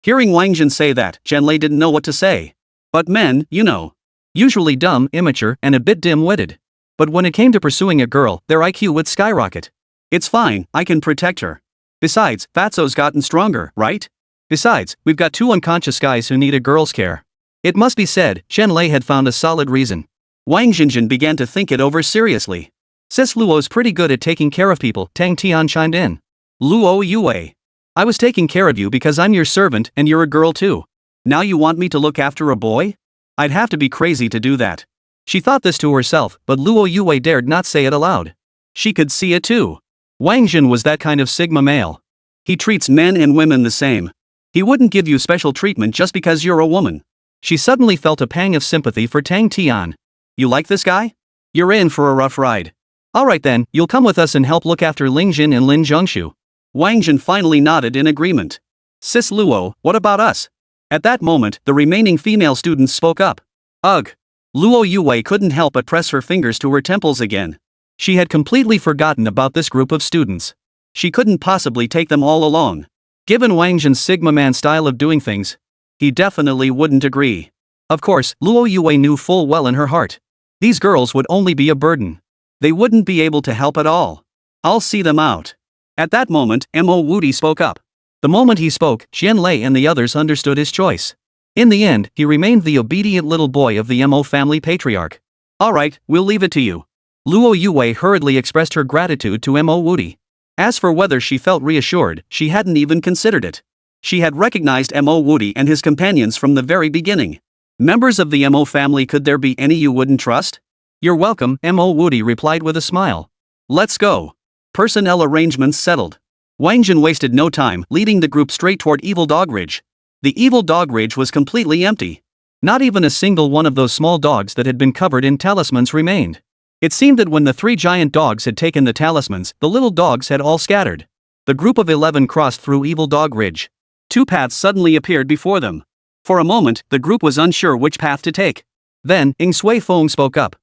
Hearing Wáng Zhen say that, Qianlei didn't know what to say. But men, you know. Usually dumb, immature, and a bit dim-witted. But when it came to pursuing a girl, their IQ would skyrocket. It's fine, I can protect her. Besides, Fatso's gotten stronger, right? Besides, we've got 2 unconscious guys who need a girl's care. It must be said, Qianlei had found a solid reason. Wáng Zhen began to think it over seriously. Sis Luo's pretty good at taking care of people, Tang Tian chimed in. Luo Yue. I was taking care of you because I'm your servant and you're a girl too. Now you want me to look after a boy? I'd have to be crazy to do that. She thought this to herself, but Luo Yue dared not say it aloud. She could see it too. Wáng Zhen was that kind of Sigma male. He treats men and women the same. He wouldn't give you special treatment just because you're a woman. She suddenly felt a pang of sympathy for Tang Tian. You like this guy? You're in for a rough ride. Alright then, you'll come with us and help look after Ling Jin and Lin Zhongshu. Wáng Zhen finally nodded in agreement. Sis Luo, what about us? At that moment, the remaining female students spoke up. Ugh. Luo Yue couldn't help but press her fingers to her temples again. She had completely forgotten about this group of students. She couldn't possibly take them all alone. Given Wáng Zhen's Sigma man style of doing things, he definitely wouldn't agree. Of course, Luo Yue knew full well in her heart. These girls would only be a burden. They wouldn't be able to help at all. I'll see them out. At that moment, Mo Wudi spoke up. The moment he spoke, Qianlei and the others understood his choice. In the end, he remained the obedient little boy of the Mo family patriarch. Alright, we'll leave it to you. Luo Yue hurriedly expressed her gratitude to Mo Wudi. As for whether she felt reassured, she hadn't even considered it. She had recognized Mo Wudi and his companions from the very beginning. Members of the Mo family, could there be any you wouldn't trust? You're welcome, Mo Wudi replied with a smile. Let's go. Personnel arrangements settled. Wáng Zhen wasted no time, leading the group straight toward Evil Dog Ridge. The Evil Dog Ridge was completely empty. Not even a single one of those small dogs that had been covered in talismans remained. It seemed that when the 3 giant dogs had taken the talismans, the little dogs had all scattered. The group of 11 crossed through Evil Dog Ridge. 2 paths suddenly appeared before them. For a moment, the group was unsure which path to take. Then, Ing Sui Fong spoke up.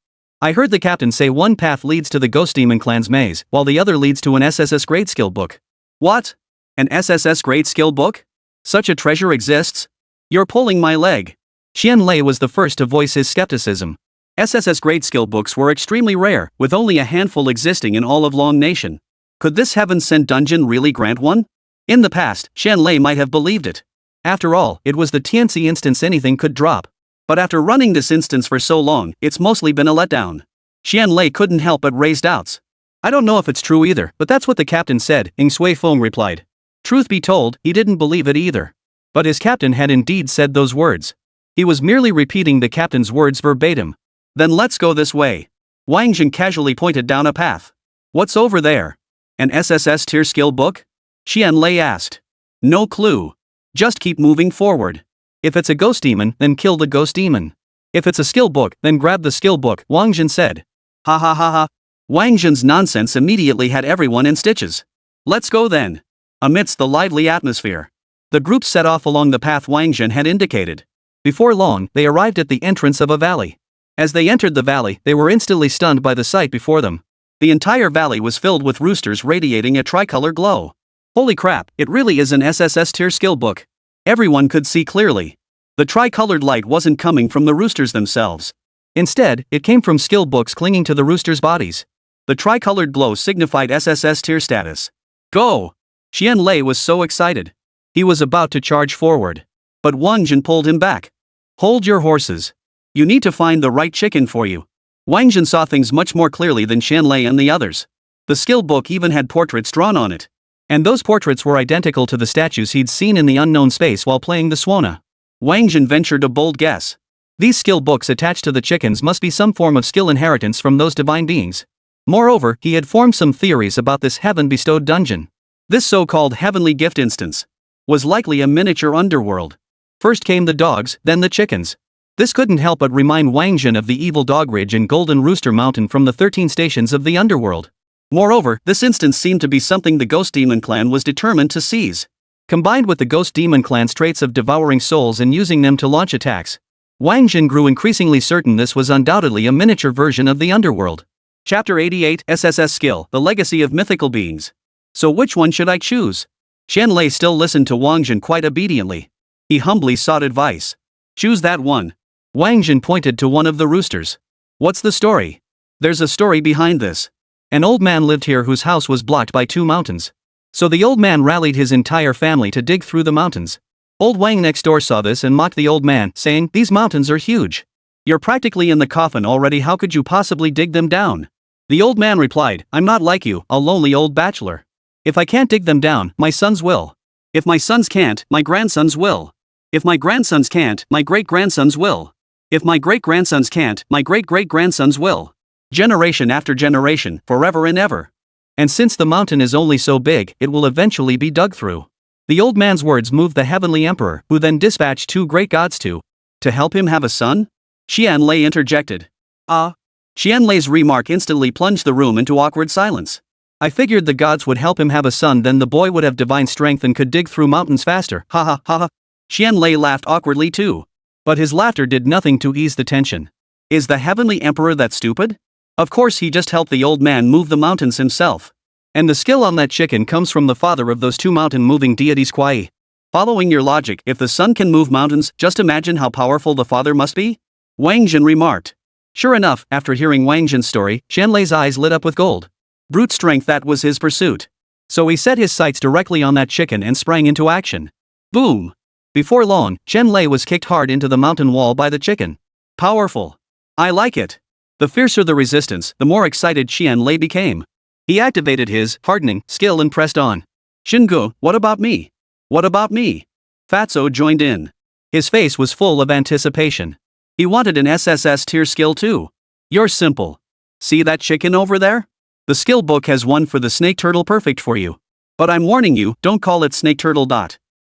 I heard the captain say one path leads to the Ghost Demon Clan's maze, while the other leads to an SSS grade skill book. What? An SSS grade skill book? Such a treasure exists? You're pulling my leg. Xian Lei was the first to voice his skepticism. SSS grade skill books were extremely rare, with only a handful existing in all of Long Nation. Could this heaven-sent dungeon really grant one? In the past, Xian Lei might have believed it. After all, it was the Tianxi instance anything could drop. But after running this instance for so long, it's mostly been a letdown. Xian Lei couldn't help but raise doubts. I don't know if it's true either, but that's what the captain said, Ing Sui Fong replied. Truth be told, he didn't believe it either. But his captain had indeed said those words. He was merely repeating the captain's words verbatim. Then let's go this way. Wáng Zhen casually pointed down a path. What's over there? An SSS tier skill book? Xian Lei asked. No clue. Just keep moving forward. If it's a ghost demon, then kill the ghost demon. If it's a skill book, then grab the skill book, Wáng Zhen said. Ha ha ha ha. Wáng Zhen's nonsense immediately had everyone in stitches. Let's go then. Amidst the lively atmosphere, the group set off along the path Wáng Zhen had indicated. Before long, they arrived at the entrance of a valley. As they entered the valley, they were instantly stunned by the sight before them. The entire valley was filled with roosters radiating a tricolor glow. Holy crap, it really is an SSS tier skill book. Everyone could see clearly. The tricolored light wasn't coming from the roosters themselves. Instead, it came from skill books clinging to the roosters' bodies. The tricolored glow signified SSS tier status. Go! Xian Lei was so excited. He was about to charge forward. But Wáng Zhen pulled him back. Hold your horses. You need to find the right chicken for you. Wáng Zhen saw things much more clearly than Xian Lei and the others. The skill book even had portraits drawn on it. And those portraits were identical to the statues he'd seen in the unknown space while playing the Suona. Wáng Zhen ventured a bold guess. These skill books attached to the chickens must be some form of skill inheritance from those divine beings. Moreover, he had formed some theories about this heaven-bestowed dungeon. This so-called heavenly gift instance was likely a miniature underworld. First came the dogs, then the chickens. This couldn't help but remind Wáng Zhen of the Evil Dog Ridge and Golden Rooster Mountain from the 13 stations of the underworld. Moreover, this instance seemed to be something the Ghost Demon Clan was determined to seize. Combined with the Ghost Demon Clan's traits of devouring souls and using them to launch attacks, Wáng Zhen grew increasingly certain this was undoubtedly a miniature version of the underworld. Chapter 88 SSS Skill, The Legacy of Mythical Beings. So which one should I choose? Xian Lei still listened to Wáng Zhen quite obediently. He humbly sought advice. Choose that one. Wáng Zhen pointed to one of the roosters. What's the story? There's a story behind this. An old man lived here whose house was blocked by 2 mountains. So the old man rallied his entire family to dig through the mountains. Old Wang next door saw this and mocked the old man, saying, "These mountains are huge. You're practically in the coffin already, how could you possibly dig them down?" The old man replied, "I'm not like you, a lonely old bachelor. If I can't dig them down, my sons will. If my sons can't, my grandsons will. If my grandsons can't, my great-grandsons will. If my great-grandsons can't, my great-great-grandsons will. Generation after generation, forever and ever. And since the mountain is only so big, it will eventually be dug through." The old man's words moved the heavenly emperor, who then dispatched 2 great gods to help him have a son? Xian Lei interjected. Xian Lei's remark instantly plunged the room into awkward silence. I figured the gods would help him have a son, then the boy would have divine strength and could dig through mountains faster, ha ha ha ha. Xian Lei laughed awkwardly too. But his laughter did nothing to ease the tension. Is the heavenly emperor that stupid? Of course he just helped the old man move the mountains himself. And the skill on that chicken comes from the father of those 2 mountain-moving deities Kwai. Following your logic, if the son can move mountains, just imagine how powerful the father must be? Wáng Zhen remarked. Sure enough, after hearing Wáng Zhen's story, Xian Lei's eyes lit up with gold. Brute strength, that was his pursuit. So he set his sights directly on that chicken and sprang into action. Boom! Before long, Xian Lei was kicked hard into the mountain wall by the chicken. Powerful. I like it. The fiercer the resistance, the more excited Xian Lei became. He activated his hardening skill and pressed on. Xingu, what about me? What about me? Fatso joined in. His face was full of anticipation. He wanted an SSS tier skill too. You're simple. See that chicken over there? The skill book has one for the snake turtle perfect for you. But I'm warning you, don't call it snake turtle.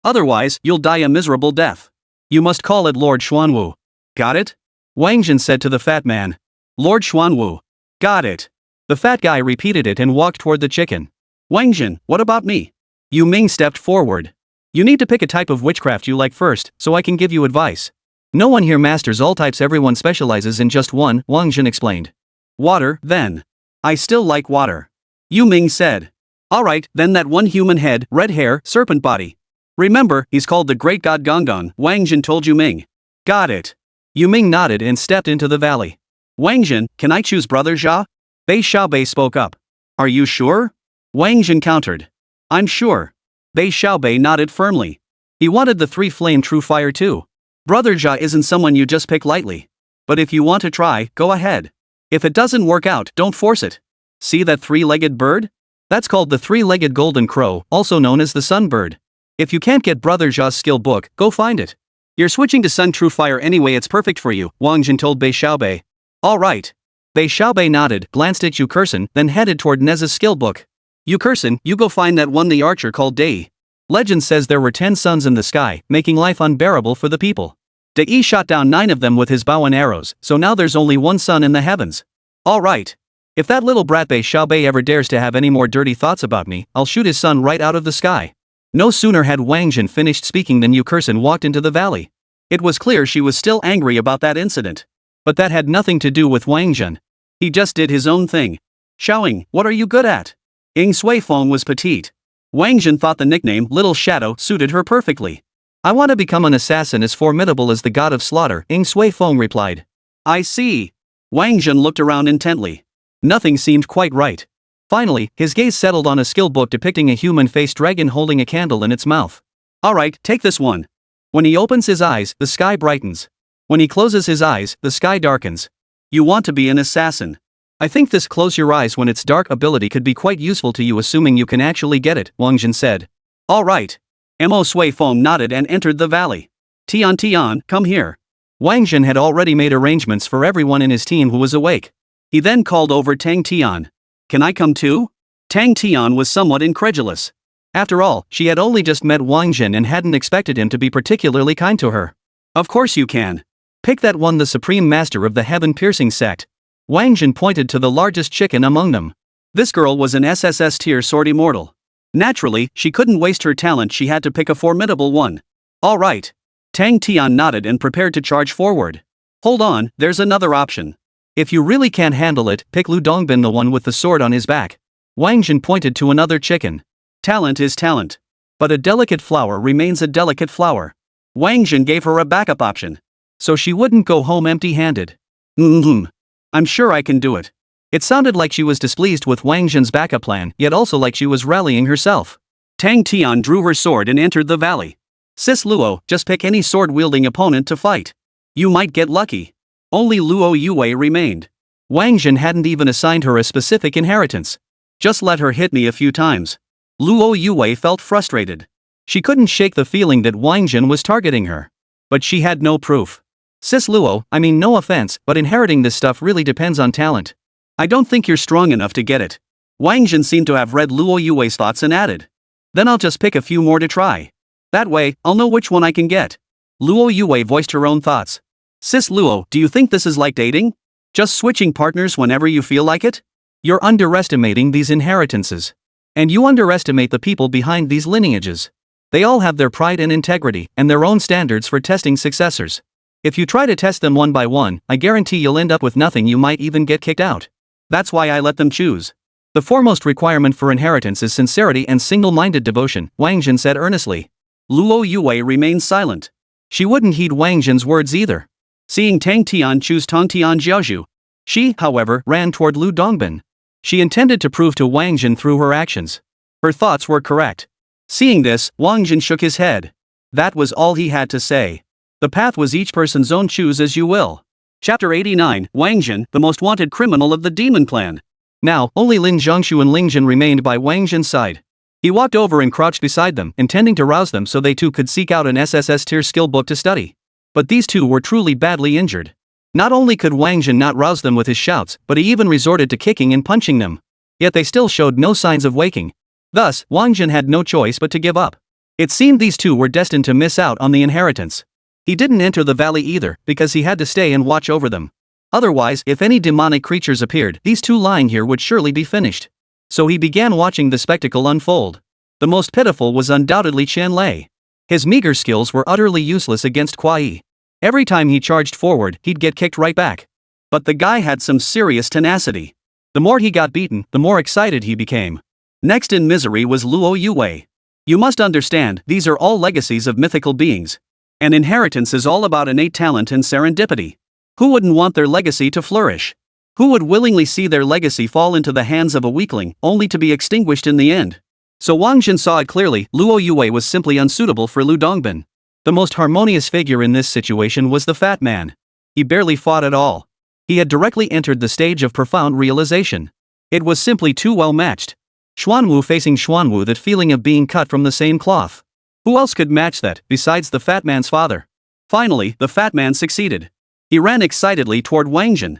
Otherwise, you'll die a miserable death. You must call it Lord Xuanwu. Got it? Wáng Zhen said to the fat man. Lord Xuanwu. Got it. The fat guy repeated it and walked toward the chicken. Wáng Zhen, what about me? Yu Ming stepped forward. You need to pick a type of witchcraft you like first, so I can give you advice. No one here masters all types, everyone specializes in just one, Wáng Zhen explained. Water, then. I still like water. Yu Ming said. Alright, then that one human head, red hair, serpent body. Remember, he's called the Great God Gongong, Wáng Zhen told Yu Ming. Got it. Yu Ming nodded and stepped into the valley. Wáng Zhen, can I choose Brother Jia? Bei Xiaobei spoke up. Are you sure? Wáng Zhen countered. I'm sure. Bei Xiaobei nodded firmly. He wanted the three-flame true fire too. Brother Jia isn't someone you just pick lightly. But if you want to try, go ahead. If it doesn't work out, don't force it. See that three-legged bird? That's called the three-legged golden crow, also known as the sunbird. If you can't get Brother Jia's skill book, go find it. You're switching to Sun True Fire anyway, it's perfect for you, Wáng Zhen told Bei Xiaobei. Alright. Bei Xiaobei nodded, glanced at Yu Kursen, then headed toward Nez's skill book. Yu Kursen, you go find that one the archer called Dei. Legend says there were 10 suns in the sky, making life unbearable for the people. Dei shot down 9 of them with his bow and arrows, so now there's only one sun in the heavens. Alright. If that little brat Bei Xiaobei ever dares to have any more dirty thoughts about me, I'll shoot his son right out of the sky. No sooner had Wáng Zhen finished speaking than Yu Kursen walked into the valley. It was clear she was still angry about that incident. But that had nothing to do with Wáng Zhen. He just did his own thing. Xiaoying, what are you good at? Ying Sui Feng was petite. Wáng Zhen thought the nickname Little Shadow suited her perfectly. I want to become an assassin as formidable as the god of slaughter, Ying Sui Feng replied. I see. Wáng Zhen looked around intently. Nothing seemed quite right. Finally, his gaze settled on a skill book depicting a human-faced dragon holding a candle in its mouth. Alright, take this one. When he opens his eyes, the sky brightens. When he closes his eyes, the sky darkens. You want to be an assassin. I think this close your eyes when it's dark ability could be quite useful to you, assuming you can actually get it, Wáng Zhen said. Alright. Mo Sui Feng nodded and entered the valley. Tian, come here. Wáng Zhen had already made arrangements for everyone in his team who was awake. He then called over Tang Tian. Can I come too? Tang Tian was somewhat incredulous. After all, she had only just met Wáng Zhen and hadn't expected him to be particularly kind to her. Of course you can. Pick that one, the supreme master of the heaven-piercing sect. Wáng Zhen pointed to the largest chicken among them. This girl was an SSS tier Sword Immortal. Naturally, she couldn't waste her talent, she had to pick a formidable one. Alright. Tang Tian nodded and prepared to charge forward. Hold on, there's another option. If you really can't handle it, pick Lu Dongbin, the one with the sword on his back. Wáng Zhen pointed to another chicken. Talent is talent. But a delicate flower remains a delicate flower. Wáng Zhen gave her a backup option. So she wouldn't go home empty-handed. I'm sure I can do it. It sounded like she was displeased with Wáng Zhen's backup plan, yet also like she was rallying herself. Tang Tian drew her sword and entered the valley. Sis Luo, just pick any sword-wielding opponent to fight. You might get lucky. Only Luo Yue remained. Wáng Zhen hadn't even assigned her a specific inheritance. Just let her hit me a few times. Luo Yue felt frustrated. She couldn't shake the feeling that Wáng Zhen was targeting her. But she had no proof. Sis Luo, I mean no offense, but inheriting this stuff really depends on talent. I don't think you're strong enough to get it. Wáng Zhen seemed to have read Luo Yue's thoughts and added. Then I'll just pick a few more to try. That way, I'll know which one I can get. Luo Yue voiced her own thoughts. Sis Luo, do you think this is like dating? Just switching partners whenever you feel like it? You're underestimating these inheritances. And you underestimate the people behind these lineages. They all have their pride and integrity, and their own standards for testing successors. If you try to test them one by one, I guarantee you'll end up with nothing, you might even get kicked out. That's why I let them choose. The foremost requirement for inheritance is sincerity and single-minded devotion, Wáng Zhen said earnestly. Luo Yue remained silent. She wouldn't heed Wáng Zhen's words either. Seeing Tang Tian choose Tang Tian Jiaozhu, she, however, ran toward Lu Dongbin. She intended to prove to Wáng Zhen through her actions. Her thoughts were correct. Seeing this, Wáng Zhen shook his head. That was all he had to say. The path was each person's own, choose as you will. Chapter 89, Wáng Zhen, the most wanted criminal of the demon clan. Now, only Lin Zhongshu and Ling Zhen remained by Wáng Zhen's side. He walked over and crouched beside them, intending to rouse them so they too could seek out an SSS tier skill book to study. But these two were truly badly injured. Not only could Wáng Zhen not rouse them with his shouts, but he even resorted to kicking and punching them. Yet they still showed no signs of waking. Thus, Wáng Zhen had no choice but to give up. It seemed these two were destined to miss out on the inheritance. He didn't enter the valley either, because he had to stay and watch over them. Otherwise, if any demonic creatures appeared, these two lying here would surely be finished. So he began watching the spectacle unfold. The most pitiful was undoubtedly Qianlei. His meager skills were utterly useless against Kuai. Every time he charged forward, he'd get kicked right back. But the guy had some serious tenacity. The more he got beaten, the more excited he became. Next in misery was Luo Yue. You must understand, these are all legacies of mythical beings. An inheritance is all about innate talent and serendipity. Who wouldn't want their legacy to flourish? Who would willingly see their legacy fall into the hands of a weakling, only to be extinguished in the end? So Wáng Zhen saw it clearly, Luo Yue was simply unsuitable for Lu Dongbin. The most harmonious figure in this situation was the fat man. He barely fought at all. He had directly entered the stage of profound realization. It was simply too well matched. Xuanwu facing Xuanwu, that feeling of being cut from the same cloth. Who else could match that, besides the fat man's father? Finally, the fat man succeeded. He ran excitedly toward Wáng Zhen.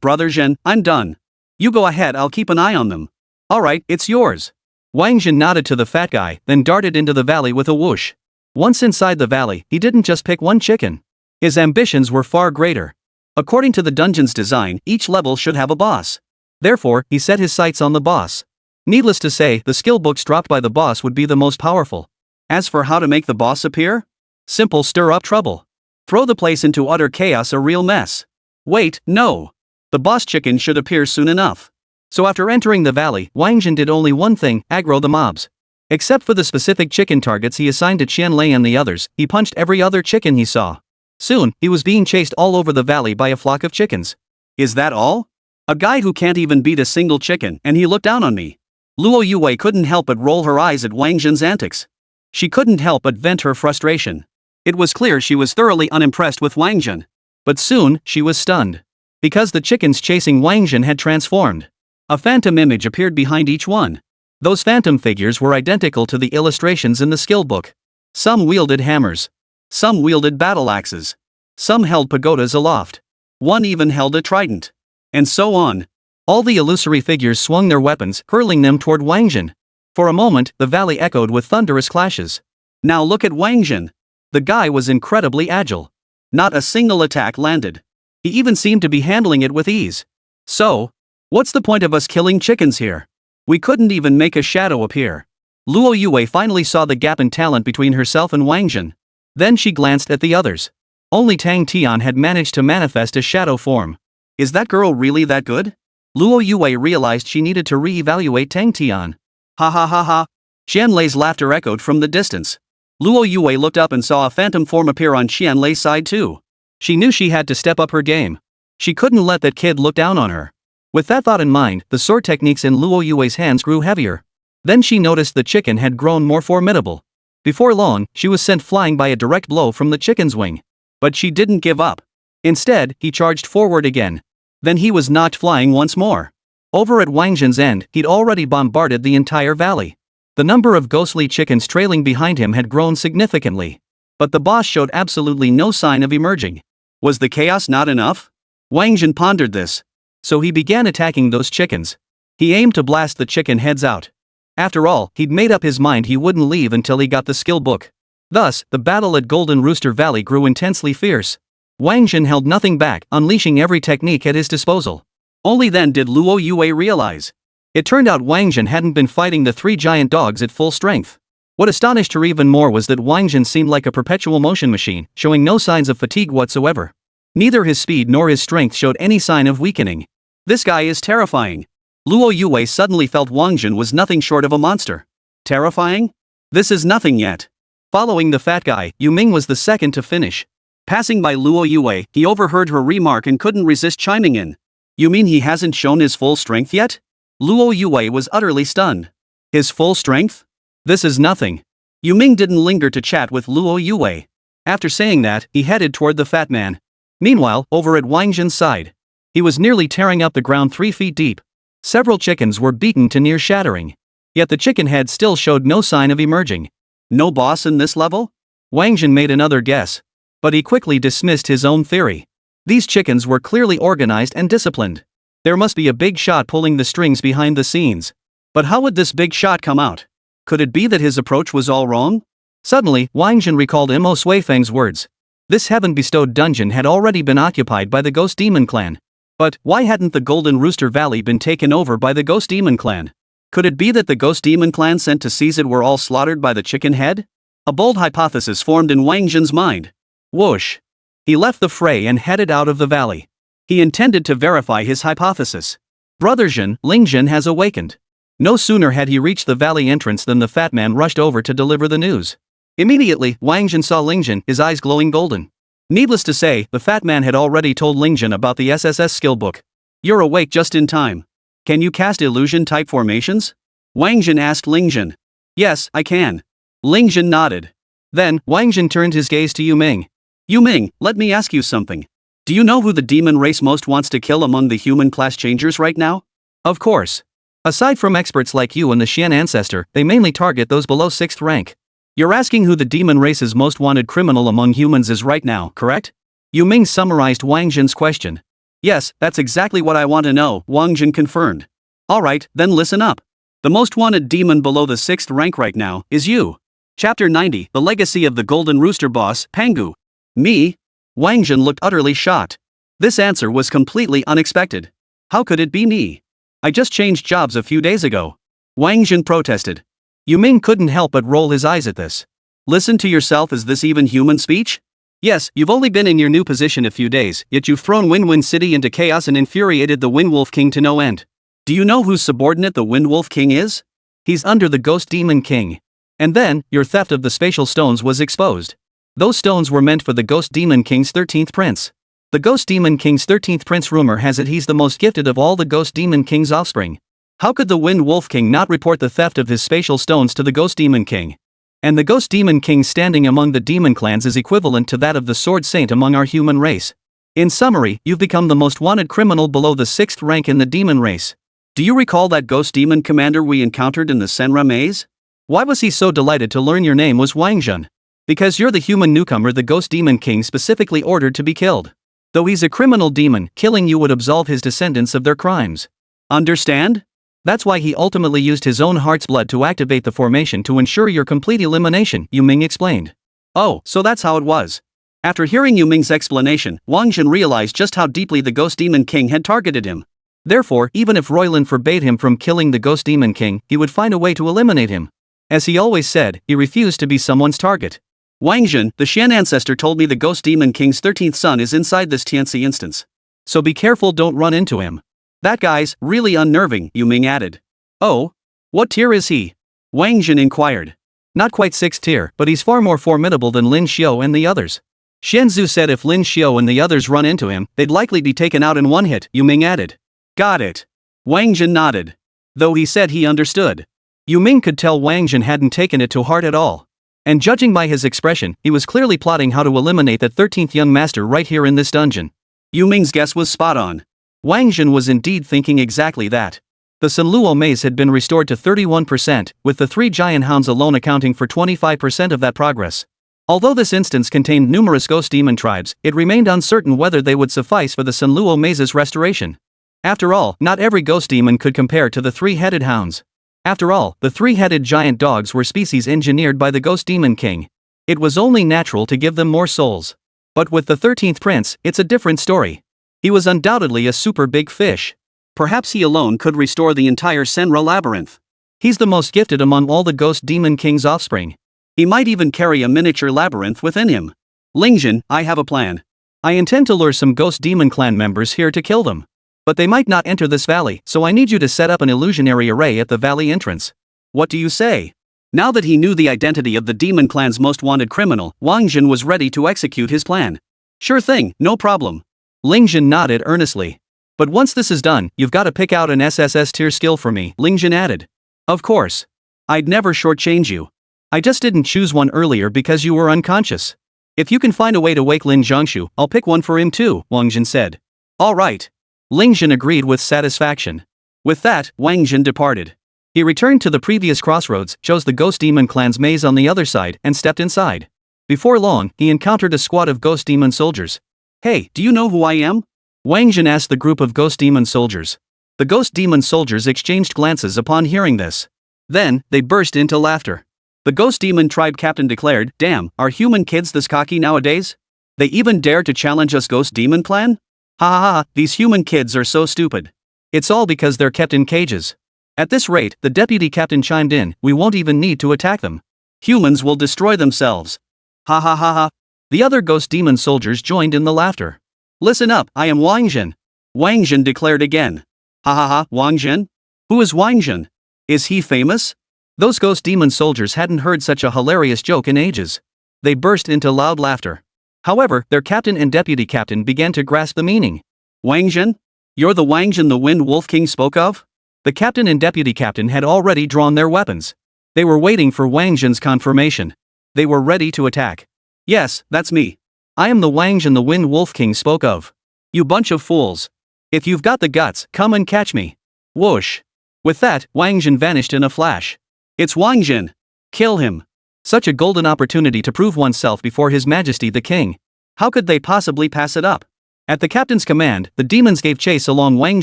Brother Zhen, I'm done. You go ahead, I'll keep an eye on them. Alright, it's yours. Wáng Zhen nodded to the fat guy, then darted into the valley with a whoosh. Once inside the valley, he didn't just pick one chicken. His ambitions were far greater. According to the dungeon's design, each level should have a boss. Therefore, he set his sights on the boss. Needless to say, the skill books dropped by the boss would be the most powerful. As for how to make the boss appear? Simple: stir up trouble. Throw the place into utter chaos, a real mess. Wait, no. The boss chicken should appear soon enough. So after entering the valley, Wáng Zhen did only one thing: aggro the mobs. Except for the specific chicken targets he assigned to Qianlei and the others, he punched every other chicken he saw. Soon, he was being chased all over the valley by a flock of chickens. Is that all? A guy who can't even beat a single chicken, and he looked down on me. Luo Yue couldn't help but roll her eyes at Wáng Zhen's antics. She couldn't help but vent her frustration. It was clear she was thoroughly unimpressed with Wáng Zhen. But soon, she was stunned. Because the chickens chasing Wáng Zhen had transformed. A phantom image appeared behind each one. Those phantom figures were identical to the illustrations in the skill book. Some wielded hammers. Some wielded battle axes. Some held pagodas aloft. One even held a trident. And so on. All the illusory figures swung their weapons, hurling them toward Wáng Zhen. For a moment, the valley echoed with thunderous clashes. Now look at Wáng Zhen. The guy was incredibly agile. Not a single attack landed. He even seemed to be handling it with ease. So, what's the point of us killing chickens here? We couldn't even make a shadow appear. Luo Yue finally saw the gap in talent between herself and Wáng Zhen. Then she glanced at the others. Only Tang Tian had managed to manifest a shadow form. Is that girl really that good? Luo Yue realized she needed to re-evaluate Tang Tian. Ha ha ha ha. Qianlei's laughter echoed from the distance. Luo Yue looked up and saw a phantom form appear on Qianlei's side too. She knew she had to step up her game. She couldn't let that kid look down on her. With that thought in mind, the sword techniques in Luo Yue's hands grew heavier. Then she noticed the chicken had grown more formidable. Before long, she was sent flying by a direct blow from the chicken's wing. But she didn't give up. Instead, he charged forward again. Then he was knocked flying once more. Over at Wáng Zhen's end, he'd already bombarded the entire valley. The number of ghostly chickens trailing behind him had grown significantly. But the boss showed absolutely no sign of emerging. Was the chaos not enough? Wáng Zhen pondered this. So he began attacking those chickens. He aimed to blast the chicken heads out. After all, he'd made up his mind he wouldn't leave until he got the skill book. Thus, the battle at Golden Rooster Valley grew intensely fierce. Wáng Zhen held nothing back, unleashing every technique at his disposal. Only then did Luo Yue realize. It turned out Wáng Zhen hadn't been fighting the three giant dogs at full strength. What astonished her even more was that Wáng Zhen seemed like a perpetual motion machine, showing no signs of fatigue whatsoever. Neither his speed nor his strength showed any sign of weakening. This guy is terrifying. Luo Yue suddenly felt Wáng Zhen was nothing short of a monster. Terrifying? This is nothing yet. Following the fat guy, Yu Ming was the second to finish. Passing by Luo Yue, he overheard her remark and couldn't resist chiming in. You mean he hasn't shown his full strength yet? Luo Yue was utterly stunned. His full strength? This is nothing. Yu Ming didn't linger to chat with Luo Yue. After saying that, he headed toward the fat man. Meanwhile, over at Wáng Zhen's side, he was nearly tearing up the ground 3 feet deep. Several chickens were beaten to near shattering. Yet the chicken head still showed no sign of emerging. No boss in this level? Wáng Zhen made another guess. But he quickly dismissed his own theory. These chickens were clearly organized and disciplined. There must be a big shot pulling the strings behind the scenes. But how would this big shot come out? Could it be that his approach was all wrong? Suddenly, Wáng Zhen recalled Imo Suifeng's words. This heaven-bestowed dungeon had already been occupied by the Ghost Demon clan. But why hadn't the Golden Rooster Valley been taken over by the Ghost Demon clan? Could it be that the Ghost Demon clan sent to seize it were all slaughtered by the chicken head? A bold hypothesis formed in Wáng Zhen's mind. Whoosh! He left the fray and headed out of the valley. He intended to verify his hypothesis. Brother Zhen, Ling Zhen has awakened. No sooner had he reached the valley entrance than the fat man rushed over to deliver the news. Immediately, Wáng Zhen saw Ling Zhen, his eyes glowing golden. Needless to say, the fat man had already told Ling Zhen about the SSS skill book. You're awake just in time. Can you cast illusion-type formations? Wáng Zhen asked Ling Zhen. Yes, I can. Ling Zhen nodded. Then, Wáng Zhen turned his gaze to Yu Ming. Yu Ming, let me ask you something. Do you know who the demon race most wants to kill among the human class changers right now? Of course. Aside from experts like you and the Xian ancestor, they mainly target those below 6th rank. You're asking who the demon race's most wanted criminal among humans is right now, correct? Yu Ming summarized Wáng Zhen's question. Yes, that's exactly what I want to know, Wáng Zhen confirmed. Alright, then listen up. The most wanted demon below the 6th rank right now is you. Chapter 90, The Legacy of the Golden Rooster Boss, Pangu. Me? Wáng Zhen looked utterly shocked. This answer was completely unexpected. How could it be me? I just changed jobs a few days ago. Wáng Zhen protested. Yu Ming couldn't help but roll his eyes at this. Listen to yourself, is this even human speech? Yes, you've only been in your new position a few days, yet you've thrown Windwind City into chaos and infuriated the Windwolf King to no end. Do you know whose subordinate the Windwolf King is? He's under the Ghost Demon King. And then, your theft of the spatial stones was exposed. Those stones were meant for the Ghost Demon King's 13th prince. The Ghost Demon King's 13th prince, rumor has it he's the most gifted of all the Ghost Demon King's offspring. How could the Wind Wolf King not report the theft of his spatial stones to the Ghost Demon King? And the Ghost Demon King standing among the demon clans is equivalent to that of the Sword Saint among our human race. In summary, you've become the most wanted criminal below the 6th rank in the demon race. Do you recall that Ghost Demon commander we encountered in the Senra maze? Why was he so delighted to learn your name was Wáng Zhen? Because you're the human newcomer the Ghost Demon King specifically ordered to be killed. Though he's a criminal demon, killing you would absolve his descendants of their crimes. Understand? That's why he ultimately used his own heart's blood to activate the formation to ensure your complete elimination, Yu Ming explained. Oh, so that's how it was. After hearing Yu Ming's explanation, Wáng Zhen realized just how deeply the Ghost Demon King had targeted him. Therefore, even if Roiland forbade him from killing the Ghost Demon King, he would find a way to eliminate him. As he always said, he refused to be someone's target. Wáng Zhen, the Xian ancestor, told me the Ghost Demon King's 13th son is inside this Tianxi instance. So be careful, don't run into him. That guy's really unnerving, Yu Ming added. Oh? What tier is he? Wáng Zhen inquired. Not quite 6th tier, but he's far more formidable than Lin Xiao and the others. Xianzhu said if Lin Xiao and the others run into him, they'd likely be taken out in one hit, Yu Ming added. Got it. Wáng Zhen nodded. Though he said he understood. Yu Ming could tell Wáng Zhen hadn't taken it to heart at all. And judging by his expression, he was clearly plotting how to eliminate that 13th young master right here in this dungeon. Yu Ming's guess was spot on. Wáng Zhen was indeed thinking exactly that. The Sanluo maze had been restored to 31%, with the 3 giant hounds alone accounting for 25% of that progress. Although this instance contained numerous ghost demon tribes, it remained uncertain whether they would suffice for the Sanluo maze's restoration. After all, not every ghost demon could compare to the 3-headed hounds. After all, the 3-headed giant dogs were species engineered by the Ghost Demon King. It was only natural to give them more souls. But with the 13th prince, it's a different story. He was undoubtedly a super big fish. Perhaps he alone could restore the entire Senra labyrinth. He's the most gifted among all the Ghost Demon King's offspring. He might even carry a miniature labyrinth within him. Ling Zhen, I have a plan. I intend to lure some Ghost Demon clan members here to kill them. But they might not enter this valley, so I need you to set up an illusionary array at the valley entrance. What do you say? Now that he knew the identity of the demon clan's most wanted criminal, Wáng Zhen was ready to execute his plan. Sure thing, no problem. Ling Zhen nodded earnestly. But once this is done, you've got to pick out an SSS tier skill for me, Ling Zhen added. Of course. I'd never shortchange you. I just didn't choose one earlier because you were unconscious. If you can find a way to wake Lin Zhongshu, I'll pick one for him too, Wáng Zhen said. All right. Ling Zhen agreed with satisfaction. With that, Wáng Zhen departed. He returned to the previous crossroads, chose the Ghost Demon clan's maze on the other side, and stepped inside. Before long, he encountered a squad of Ghost Demon soldiers. Hey, do you know who I am? Wáng Zhen asked the group of Ghost Demon soldiers. The Ghost Demon soldiers exchanged glances upon hearing this. Then, they burst into laughter. The Ghost Demon tribe captain declared, "Damn, are human kids this cocky nowadays? They even dare to challenge us ghost demon clan? Ha ha ha, these human kids are so stupid. It's all because they're kept in cages. At this rate, the deputy captain chimed in, we won't even need to attack them. Humans will destroy themselves. Ha ha ha ha. The other ghost demon soldiers joined in the laughter. Listen up, I am Wáng Zhen. Wáng Zhen declared again. Ha ha ha, Wáng Zhen? Who is Wáng Zhen? Is he famous? Those ghost demon soldiers hadn't heard such a hilarious joke in ages. They burst into loud laughter. However, their captain and deputy captain began to grasp the meaning. Wáng Zhen? You're the Wáng Zhen the Wind Wolf King spoke of? The captain and deputy captain had already drawn their weapons. They were waiting for Wáng Zhen's confirmation. They were ready to attack. Yes, that's me. I am the Wáng Zhen the Wind Wolf King spoke of. You bunch of fools. If you've got the guts, come and catch me. Whoosh. With that, Wáng Zhen vanished in a flash. It's Wáng Zhen. Kill him. Such a golden opportunity to prove oneself before His Majesty the King. How could they possibly pass it up? At the captain's command, the demons gave chase along Wáng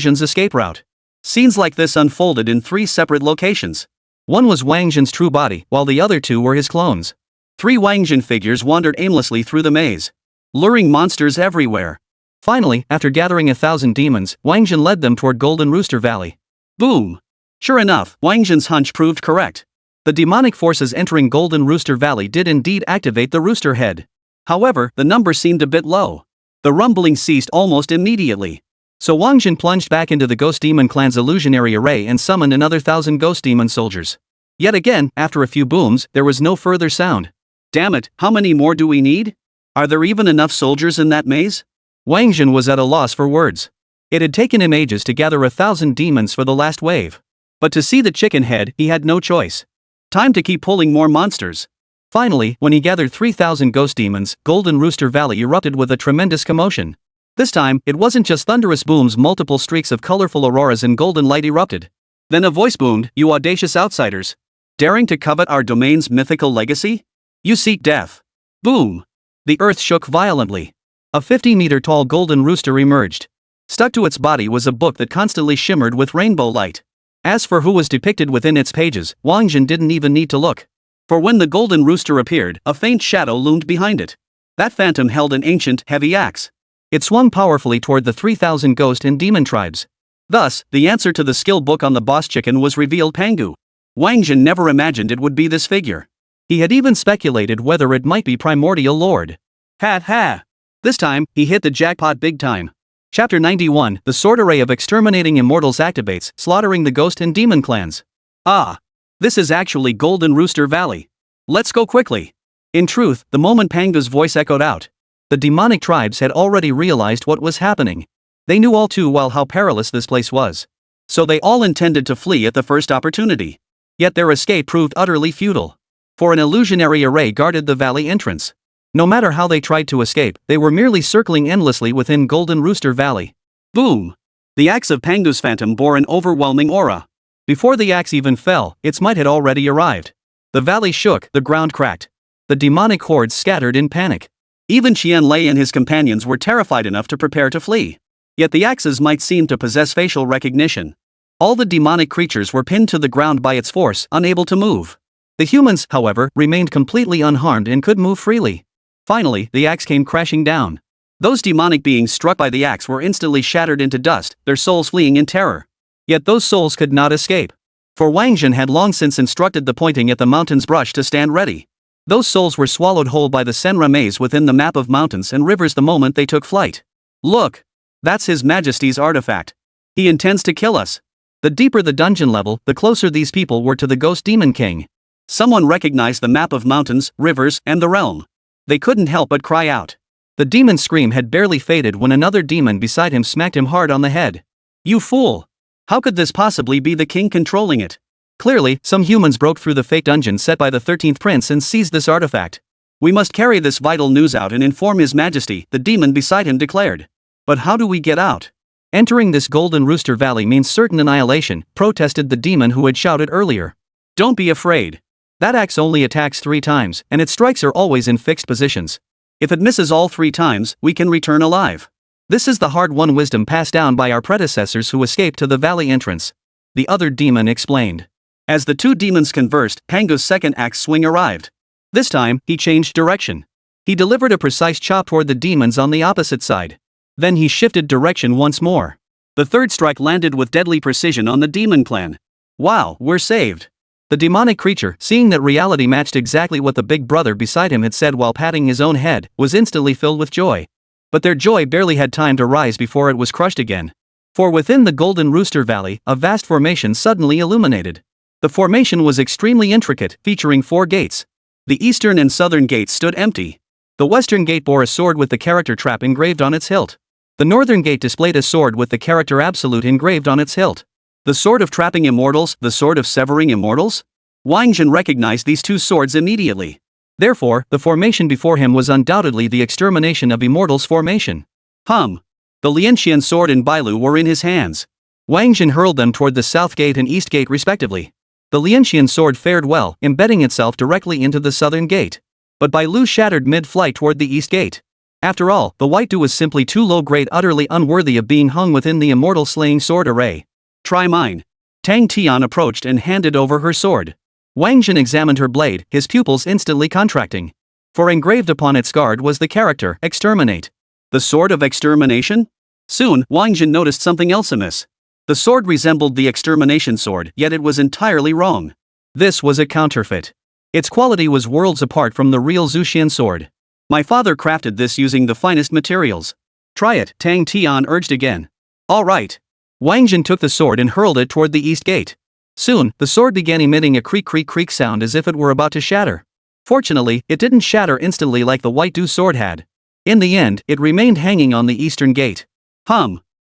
Zhen's escape route. Scenes like this unfolded in 3 separate locations. One was Wáng Zhen's true body, while the other 2 were his clones. 3 Wáng Zhen figures wandered aimlessly through the maze, luring monsters everywhere. Finally, after gathering 1,000 demons, Wáng Zhen led them toward Golden Rooster Valley. Boom! Sure enough, Wáng Zhen's hunch proved correct. The demonic forces entering Golden Rooster Valley did indeed activate the rooster head. However, the number seemed a bit low. The rumbling ceased almost immediately. So Wáng Zhen plunged back into the Ghost Demon clan's illusionary array and summoned another 1,000 Ghost Demon soldiers. Yet again, after a few booms, there was no further sound. Damn it, how many more do we need? Are there even enough soldiers in that maze? Wáng Zhen was at a loss for words. It had taken him ages to gather 1,000 demons for the last wave. But to see the chicken head, he had no choice. Time to keep pulling more monsters. Finally, when he gathered 3,000 ghost demons, Golden Rooster Valley erupted with a tremendous commotion. This time, it wasn't just thunderous booms, multiple streaks of colorful auroras and golden light erupted. Then a voice boomed, you audacious outsiders. Daring to covet our domain's mythical legacy? You seek death. Boom! The earth shook violently. A 50-meter-tall golden rooster emerged. Stuck to its body was a book that constantly shimmered with rainbow light. As for who was depicted within its pages, Wáng Zhen didn't even need to look. For when the golden rooster appeared, a faint shadow loomed behind it. That phantom held an ancient, heavy axe. It swung powerfully toward the 3,000 ghost and demon tribes. Thus, the answer to the skill book on the boss chicken was revealed. Pangu. Wáng Zhen never imagined it would be this figure. He had even speculated whether it might be Primordial Lord. Ha ha! This time, he hit the jackpot big time. Chapter 91, the sword array of exterminating immortals activates, slaughtering the ghost and demon clans. Ah! This is actually Golden Rooster Valley. Let's go quickly. In truth, the moment Pangu's voice echoed out, the demonic tribes had already realized what was happening. They knew all too well how perilous this place was. So they all intended to flee at the first opportunity. Yet their escape proved utterly futile. For an illusionary array guarded the valley entrance. No matter how they tried to escape, they were merely circling endlessly within Golden Rooster Valley. Boom! The axe of Pangu's phantom bore an overwhelming aura. Before the axe even fell, its might had already arrived. The valley shook, the ground cracked. The demonic hordes scattered in panic. Even Qian Lei and his companions were terrified enough to prepare to flee. Yet the axe's might seemed to possess facial recognition. All the demonic creatures were pinned to the ground by its force, unable to move. The humans, however, remained completely unharmed and could move freely. Finally, the axe came crashing down. Those demonic beings struck by the axe were instantly shattered into dust, their souls fleeing in terror. Yet those souls could not escape. For Wáng Zhen had long since instructed the pointing at the mountain's brush to stand ready. Those souls were swallowed whole by the Senra maze within the map of mountains and rivers the moment they took flight. Look! That's His Majesty's artifact. He intends to kill us. The deeper the dungeon level, the closer these people were to the Ghost Demon King. Someone recognized the map of mountains, rivers, and the realm. They couldn't help but cry out. The demon's scream had barely faded when another demon beside him smacked him hard on the head. You fool! How could this possibly be the king controlling it? Clearly, some humans broke through the fake dungeon set by the 13th prince and seized this artifact. We must carry this vital news out and inform His Majesty, the demon beside him declared. But how do we get out? Entering this Golden Rooster Valley means certain annihilation, protested the demon who had shouted earlier. Don't be afraid. That axe only attacks 3 times, and its strikes are always in fixed positions. If it misses all 3 times, we can return alive. This is the hard-won wisdom passed down by our predecessors who escaped to the valley entrance. The other demon explained. As the 2 demons conversed, Pangu's second axe swing arrived. This time, he changed direction. He delivered a precise chop toward the demons on the opposite side. Then he shifted direction once more. The third strike landed with deadly precision on the demon clan. Wow, we're saved. The demonic creature, seeing that reality matched exactly what the big brother beside him had said while patting his own head, was instantly filled with joy. But their joy barely had time to rise before it was crushed again. For within the Golden Rooster Valley, a vast formation suddenly illuminated. The formation was extremely intricate, featuring 4 gates. The eastern and southern gates stood empty. The western gate bore a sword with the character trap engraved on its hilt. The northern gate displayed a sword with the character absolute engraved on its hilt. The sword of trapping immortals, the sword of severing immortals? Wáng Zhen recognized these 2 swords immediately. Therefore, the formation before him was undoubtedly the extermination of immortals formation. The Lianxian sword and Bailu were in his hands. Wáng Zhen hurled them toward the south gate and east gate respectively. The Lianxian sword fared well, embedding itself directly into the southern gate. But Bailu shattered mid-flight toward the east gate. After all, the white do was simply too low-grade, utterly unworthy of being hung within the immortal slaying sword array. Try mine. Tang Tian approached and handed over her sword. Wáng Zhen examined her blade, his pupils instantly contracting. For engraved upon its guard was the character, exterminate. The sword of extermination? Soon, Wáng Zhen noticed something else amiss. The sword resembled the extermination sword, yet it was entirely wrong. This was a counterfeit. Its quality was worlds apart from the real Zuxian sword. My father crafted this using the finest materials. Try it, Tang Tian urged again. All right. Wáng Zhen took the sword and hurled it toward the east gate. Soon, the sword began emitting a creak sound as if it were about to shatter. Fortunately, it didn't shatter instantly like the white do sword had. In the end, it remained hanging on the eastern gate.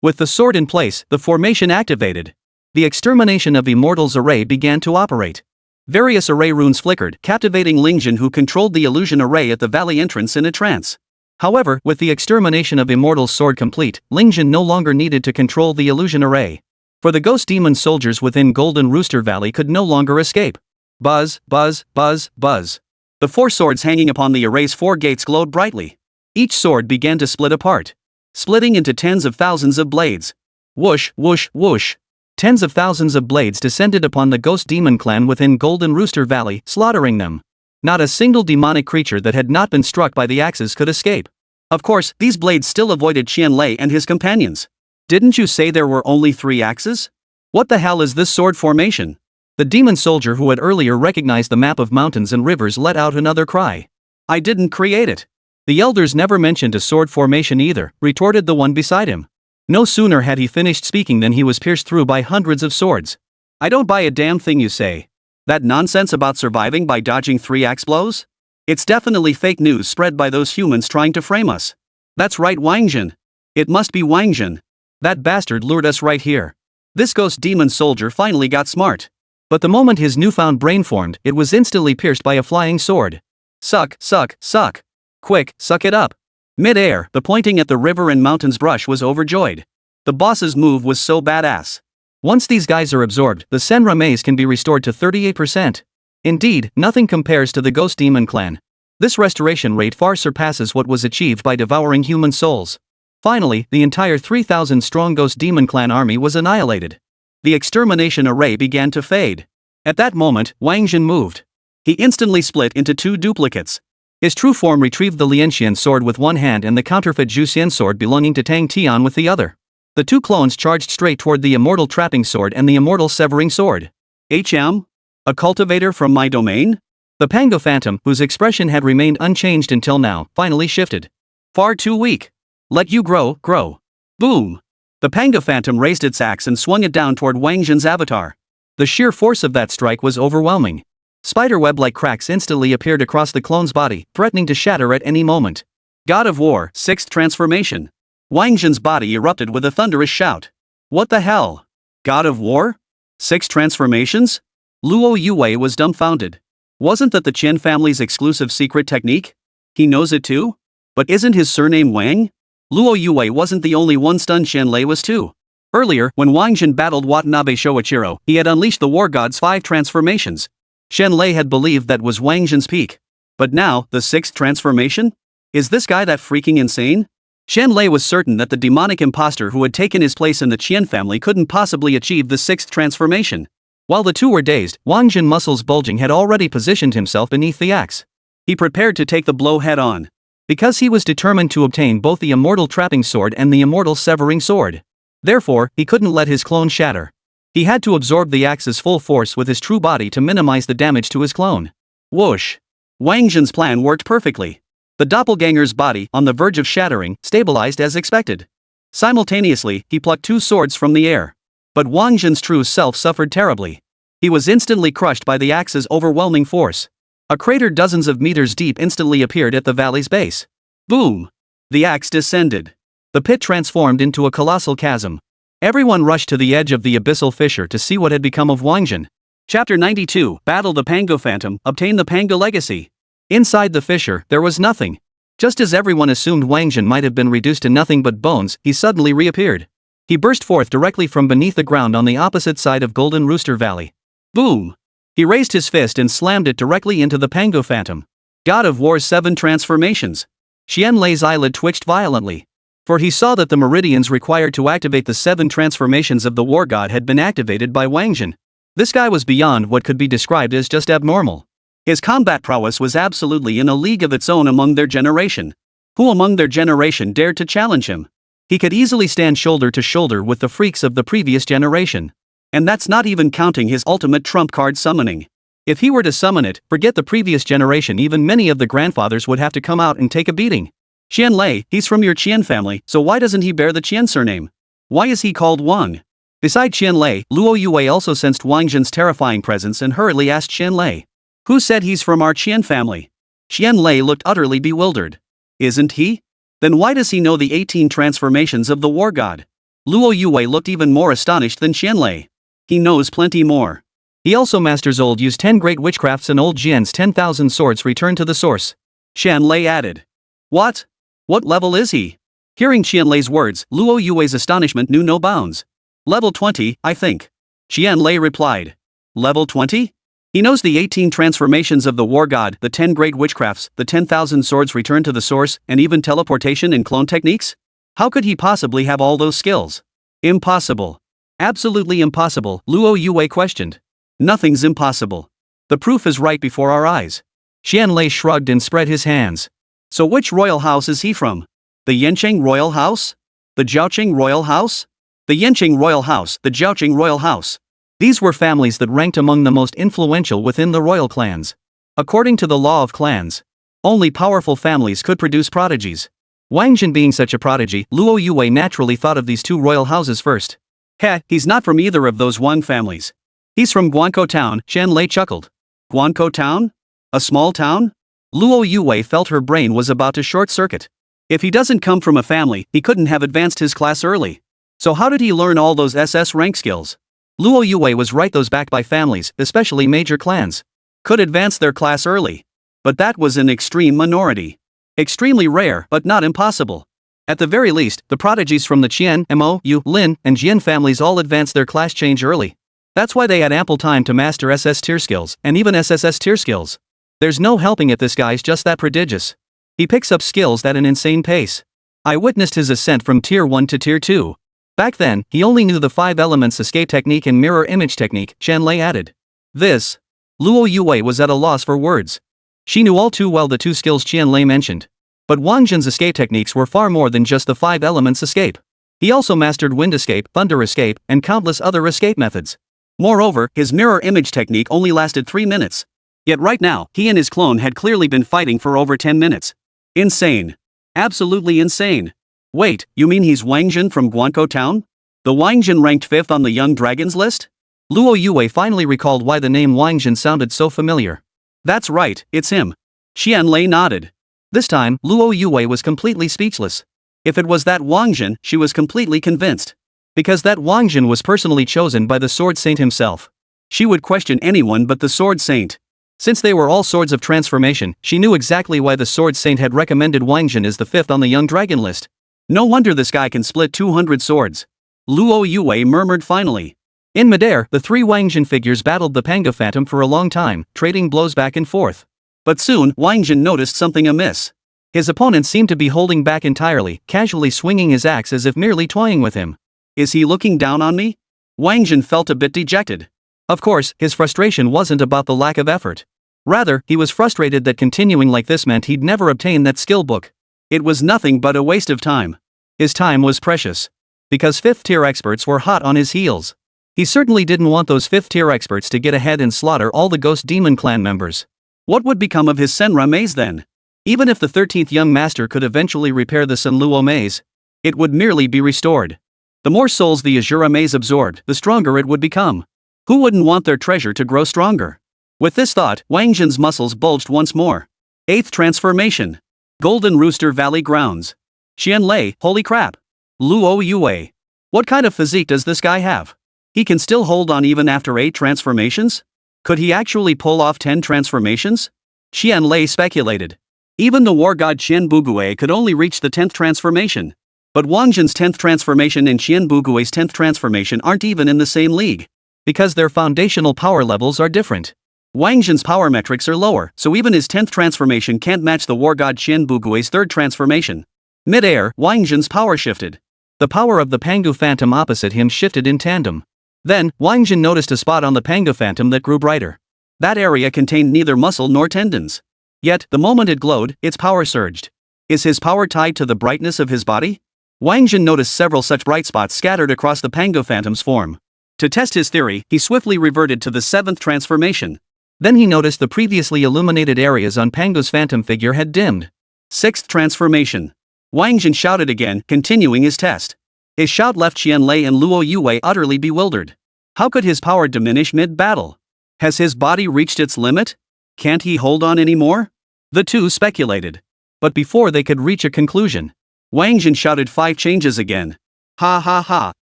With the sword in place, the formation activated. The extermination of immortals array began to operate. Various array runes flickered, captivating Ling Zhen, who controlled the illusion array at the valley entrance, in a trance. However, with the extermination of immortals sword complete, Ling Zhen no longer needed to control the illusion array. For the ghost demon soldiers within Golden Rooster Valley could no longer escape. Buzz, buzz, buzz, buzz. The 4 swords hanging upon the array's 4 gates glowed brightly. Each sword began to split apart, splitting into tens of thousands of blades. Whoosh, whoosh, whoosh. Tens of thousands of blades descended upon the ghost demon clan within Golden Rooster Valley, slaughtering them. Not a single demonic creature that had not been struck by the axes could escape. Of course, these blades still avoided Qianlei and his companions. Didn't you say there were only 3 axes? What the hell is this sword formation? The demon soldier who had earlier recognized the map of mountains and rivers let out another cry. I didn't create it. The elders never mentioned a sword formation either, retorted the one beside him. No sooner had he finished speaking than he was pierced through by hundreds of swords. I don't buy a damn thing you say. That nonsense about surviving by dodging 3 axe blows? It's definitely fake news spread by those humans trying to frame us. That's right, Wáng Zhen. It must be Wáng Zhen. That bastard lured us right here. This ghost demon soldier finally got smart. But the moment his newfound brain formed, it was instantly pierced by a flying sword. Suck, suck, suck. Quick, suck it up. Mid-air, the pointing at the river and mountains brush was overjoyed. The boss's move was so badass. Once these guys are absorbed, the Senra maze can be restored to 38%. Indeed, nothing compares to the Ghost Demon Clan. This restoration rate far surpasses what was achieved by devouring human souls. Finally, the entire 3,000-strong Ghost Demon Clan army was annihilated. The extermination array began to fade. At that moment, Wáng Zhen moved. He instantly split into 2 duplicates. His true form retrieved the Lianxian sword with one hand and the counterfeit Zhuxian sword belonging to Tang Tian with the other. The 2 clones charged straight toward the immortal trapping sword and the immortal severing sword. HM? A cultivator from my domain? The Pango Phantom, whose expression had remained unchanged until now, finally shifted. Far too weak. Let you grow, grow. Boom. The Pango Phantom raised its axe and swung it down toward Wáng Zhen's avatar. The sheer force of that strike was overwhelming. Spiderweb-like cracks instantly appeared across the clone's body, threatening to shatter at any moment. God of War, 6th transformation. Wáng Zhen's body erupted with a thunderous shout. What the hell? God of War? 6 transformations? Luo Yue was dumbfounded. Wasn't that the Chen family's exclusive secret technique? He knows it too? But isn't his surname Wang? Luo Yue wasn't the only one stunned. Qianlei was too. Earlier, when Wáng Zhen battled Watanabe Shoichiro, he had unleashed the War God's 5 transformations. Qianlei had believed that was Wáng Zhen's peak. But now, the 6th transformation? Is this guy that freaking insane? Qianlei was certain that the demonic imposter who had taken his place in the Qian family couldn't possibly achieve the 6th transformation. While the two were dazed, Wáng Zhen, muscles bulging, had already positioned himself beneath the axe. He prepared to take the blow head on. because he was determined to obtain both the immortal trapping sword and the immortal severing sword. Therefore, he couldn't let his clone shatter. He had to absorb the axe's full force with his true body to minimize the damage to his clone. Whoosh! Wáng Zhen's plan worked perfectly. The doppelganger's body, on the verge of shattering, stabilized as expected. Simultaneously, he plucked two swords from the air. But Wáng Zhen's true self suffered terribly. He was instantly crushed by the axe's overwhelming force. A crater dozens of meters deep instantly appeared at the valley's base. Boom! The axe descended. The pit transformed into a colossal chasm. Everyone rushed to the edge of the abyssal fissure to see what had become of Wáng Zhen. Chapter 92, Battle the Pango Phantom, Obtain the Pango Legacy. Inside the fissure, there was nothing. Just as everyone assumed Wáng Zhen might have been reduced to nothing but bones, he suddenly reappeared. He burst forth directly from beneath the ground on the opposite side of Golden Rooster Valley. Boom! He raised his fist and slammed it directly into the Pango Phantom. God of War's 7 transformations. Qianlei's eyelid twitched violently. For he saw that the meridians required to activate the 7 transformations of the war god had been activated by Wáng Zhen. This guy was beyond what could be described as just abnormal. His combat prowess was absolutely in a league of its own among their generation. Who among their generation dared to challenge him? He could easily stand shoulder to shoulder with the freaks of the previous generation. And that's not even counting his ultimate trump card summoning. If he were to summon it, forget the previous generation, even many of the grandfathers would have to come out and take a beating. Qianlei, he's from your Qian family, so why doesn't he bear the Qian surname? Why is he called Wang? Beside Qianlei, Luo Yue also sensed Wáng Zhen's terrifying presence and hurriedly asked Qianlei. Who said he's from our Qian family? Qianlei looked utterly bewildered. Isn't he? Then why does he know the 18 transformations of the war god? Luo Yue looked even more astonished than Qianlei. He knows plenty more. He also masters old Yu's 10 great witchcrafts and old Jian's 10,000 swords returned to the source. Qianlei added. What? What level is he? Hearing Qianlei's words, Luo Yue's astonishment knew no bounds. Level 20, I think. Qianlei replied. Level 20? He knows the 18 transformations of the war god, the 10 great witchcrafts, the 10,000 swords returned to the source, and even teleportation and clone techniques? How could he possibly have all those skills? Impossible. Absolutely impossible, Luo Yue questioned. Nothing's impossible. The proof is right before our eyes. Qianlei shrugged and spread his hands. So which royal house is he from? The Yanqing royal house? The Zhaoqing royal house? The Yanqing royal house, the Zhaoqing royal house. These were families that ranked among the most influential within the royal clans. According to the law of clans, only powerful families could produce prodigies. Wáng Zhen being such a prodigy, Luo Yue naturally thought of these two royal houses first. Heh, he's not from either of those Wang families. He's from Guankou Town, Qianlei chuckled. Guankou Town? A small town? Luo Yue felt her brain was about to short-circuit. If he doesn't come from a family, he couldn't have advanced his class early. So how did he learn all those SS rank skills? Luo Yue was right, those backed by families, especially major clans, could advance their class early. But that was an extreme minority. Extremely rare, but not impossible. At the very least, the prodigies from the Qian, Mo, Yu, Lin, and Jian families all advanced their class change early. That's why they had ample time to master SS tier skills, and even SSS tier skills. There's no helping it, this guy's just that prodigious. He picks up skills at an insane pace. I witnessed his ascent from tier 1 to tier 2. Back then, he only knew the 5 elements escape technique and mirror image technique, Qianlei added. This. Luo Yue was at a loss for words. She knew all too well the 2 skills Qianlei mentioned. But Wáng Zhen's escape techniques were far more than just the 5 elements escape. He also mastered wind escape, thunder escape, and countless other escape methods. Moreover, his mirror image technique only lasted 3 minutes. Yet right now, he and his clone had clearly been fighting for over 10 minutes. Insane. Absolutely insane. Wait, you mean he's Wáng Zhen from Guankou Town? The Wáng Zhen ranked 5th on the Young Dragons list? Luo Yue finally recalled why the name Wáng Zhen sounded so familiar. That's right, it's him. Qianlei nodded. This time, Luo Yue was completely speechless. If it was that Wáng Zhen, she was completely convinced. Because that Wáng Zhen was personally chosen by the Sword Saint himself. She would question anyone but the Sword Saint. Since they were all swords of transformation, she knew exactly why the Sword Saint had recommended Wáng Zhen as the 5th on the Young Dragon list. No wonder this guy can split 200 swords. Luo Yue murmured finally. In midair, the 3 Wáng Zhen figures battled the Pango Phantom for a long time, trading blows back and forth. But soon, Wáng Zhen noticed something amiss. His opponent seemed to be holding back entirely, casually swinging his axe as if merely toying with him. Is he looking down on me? Wáng Zhen felt a bit dejected. Of course, his frustration wasn't about the lack of effort. Rather, he was frustrated that continuing like this meant he'd never obtain that skill book. It was nothing but a waste of time. His time was precious. Because 5th tier experts were hot on his heels. He certainly didn't want those 5th tier experts to get ahead and slaughter all the Ghost Demon clan members. What would become of his Senra maze then? Even if the 13th young master could eventually repair the Senluo maze, it would merely be restored. The more souls the Azure maze absorbed, the stronger it would become. Who wouldn't want their treasure to grow stronger? With this thought, Wáng Zhen's muscles bulged once more. 8th transformation. Golden Rooster Valley Grounds. Xianlei, holy crap. Luo Yue. What kind of physique does this guy have? He can still hold on even after 8 transformations? Could he actually pull off 10 transformations? Xianlei speculated. Even the war god Qian Bugui could only reach the 10th transformation. But Wáng Zhen's 10th transformation and Qian Bugui's 10th transformation aren't even in the same league. Because their foundational power levels are different. Wáng Zhen's power metrics are lower, so even his 10th transformation can't match the war god Qian Bugui's 3rd transformation. Mid-air, Wáng Zhen's power shifted. The power of the Pangu Phantom opposite him shifted in tandem. Then, Wáng Zhen noticed a spot on the Pangu Phantom that grew brighter. That area contained neither muscle nor tendons. Yet, the moment it glowed, its power surged. Is his power tied to the brightness of his body? Wáng Zhen noticed several such bright spots scattered across the Pangu Phantom's form. To test his theory, he swiftly reverted to the 7th transformation. Then he noticed the previously illuminated areas on Pangu's phantom figure had dimmed. 6th transformation. Wáng Zhen shouted again, continuing his test. His shout left Xianlei and Luo Yue utterly bewildered. How could his power diminish mid-battle? Has his body reached its limit? Can't he hold on anymore? The two speculated. But before they could reach a conclusion, Wáng Zhen shouted 5 changes again. Ha ha ha.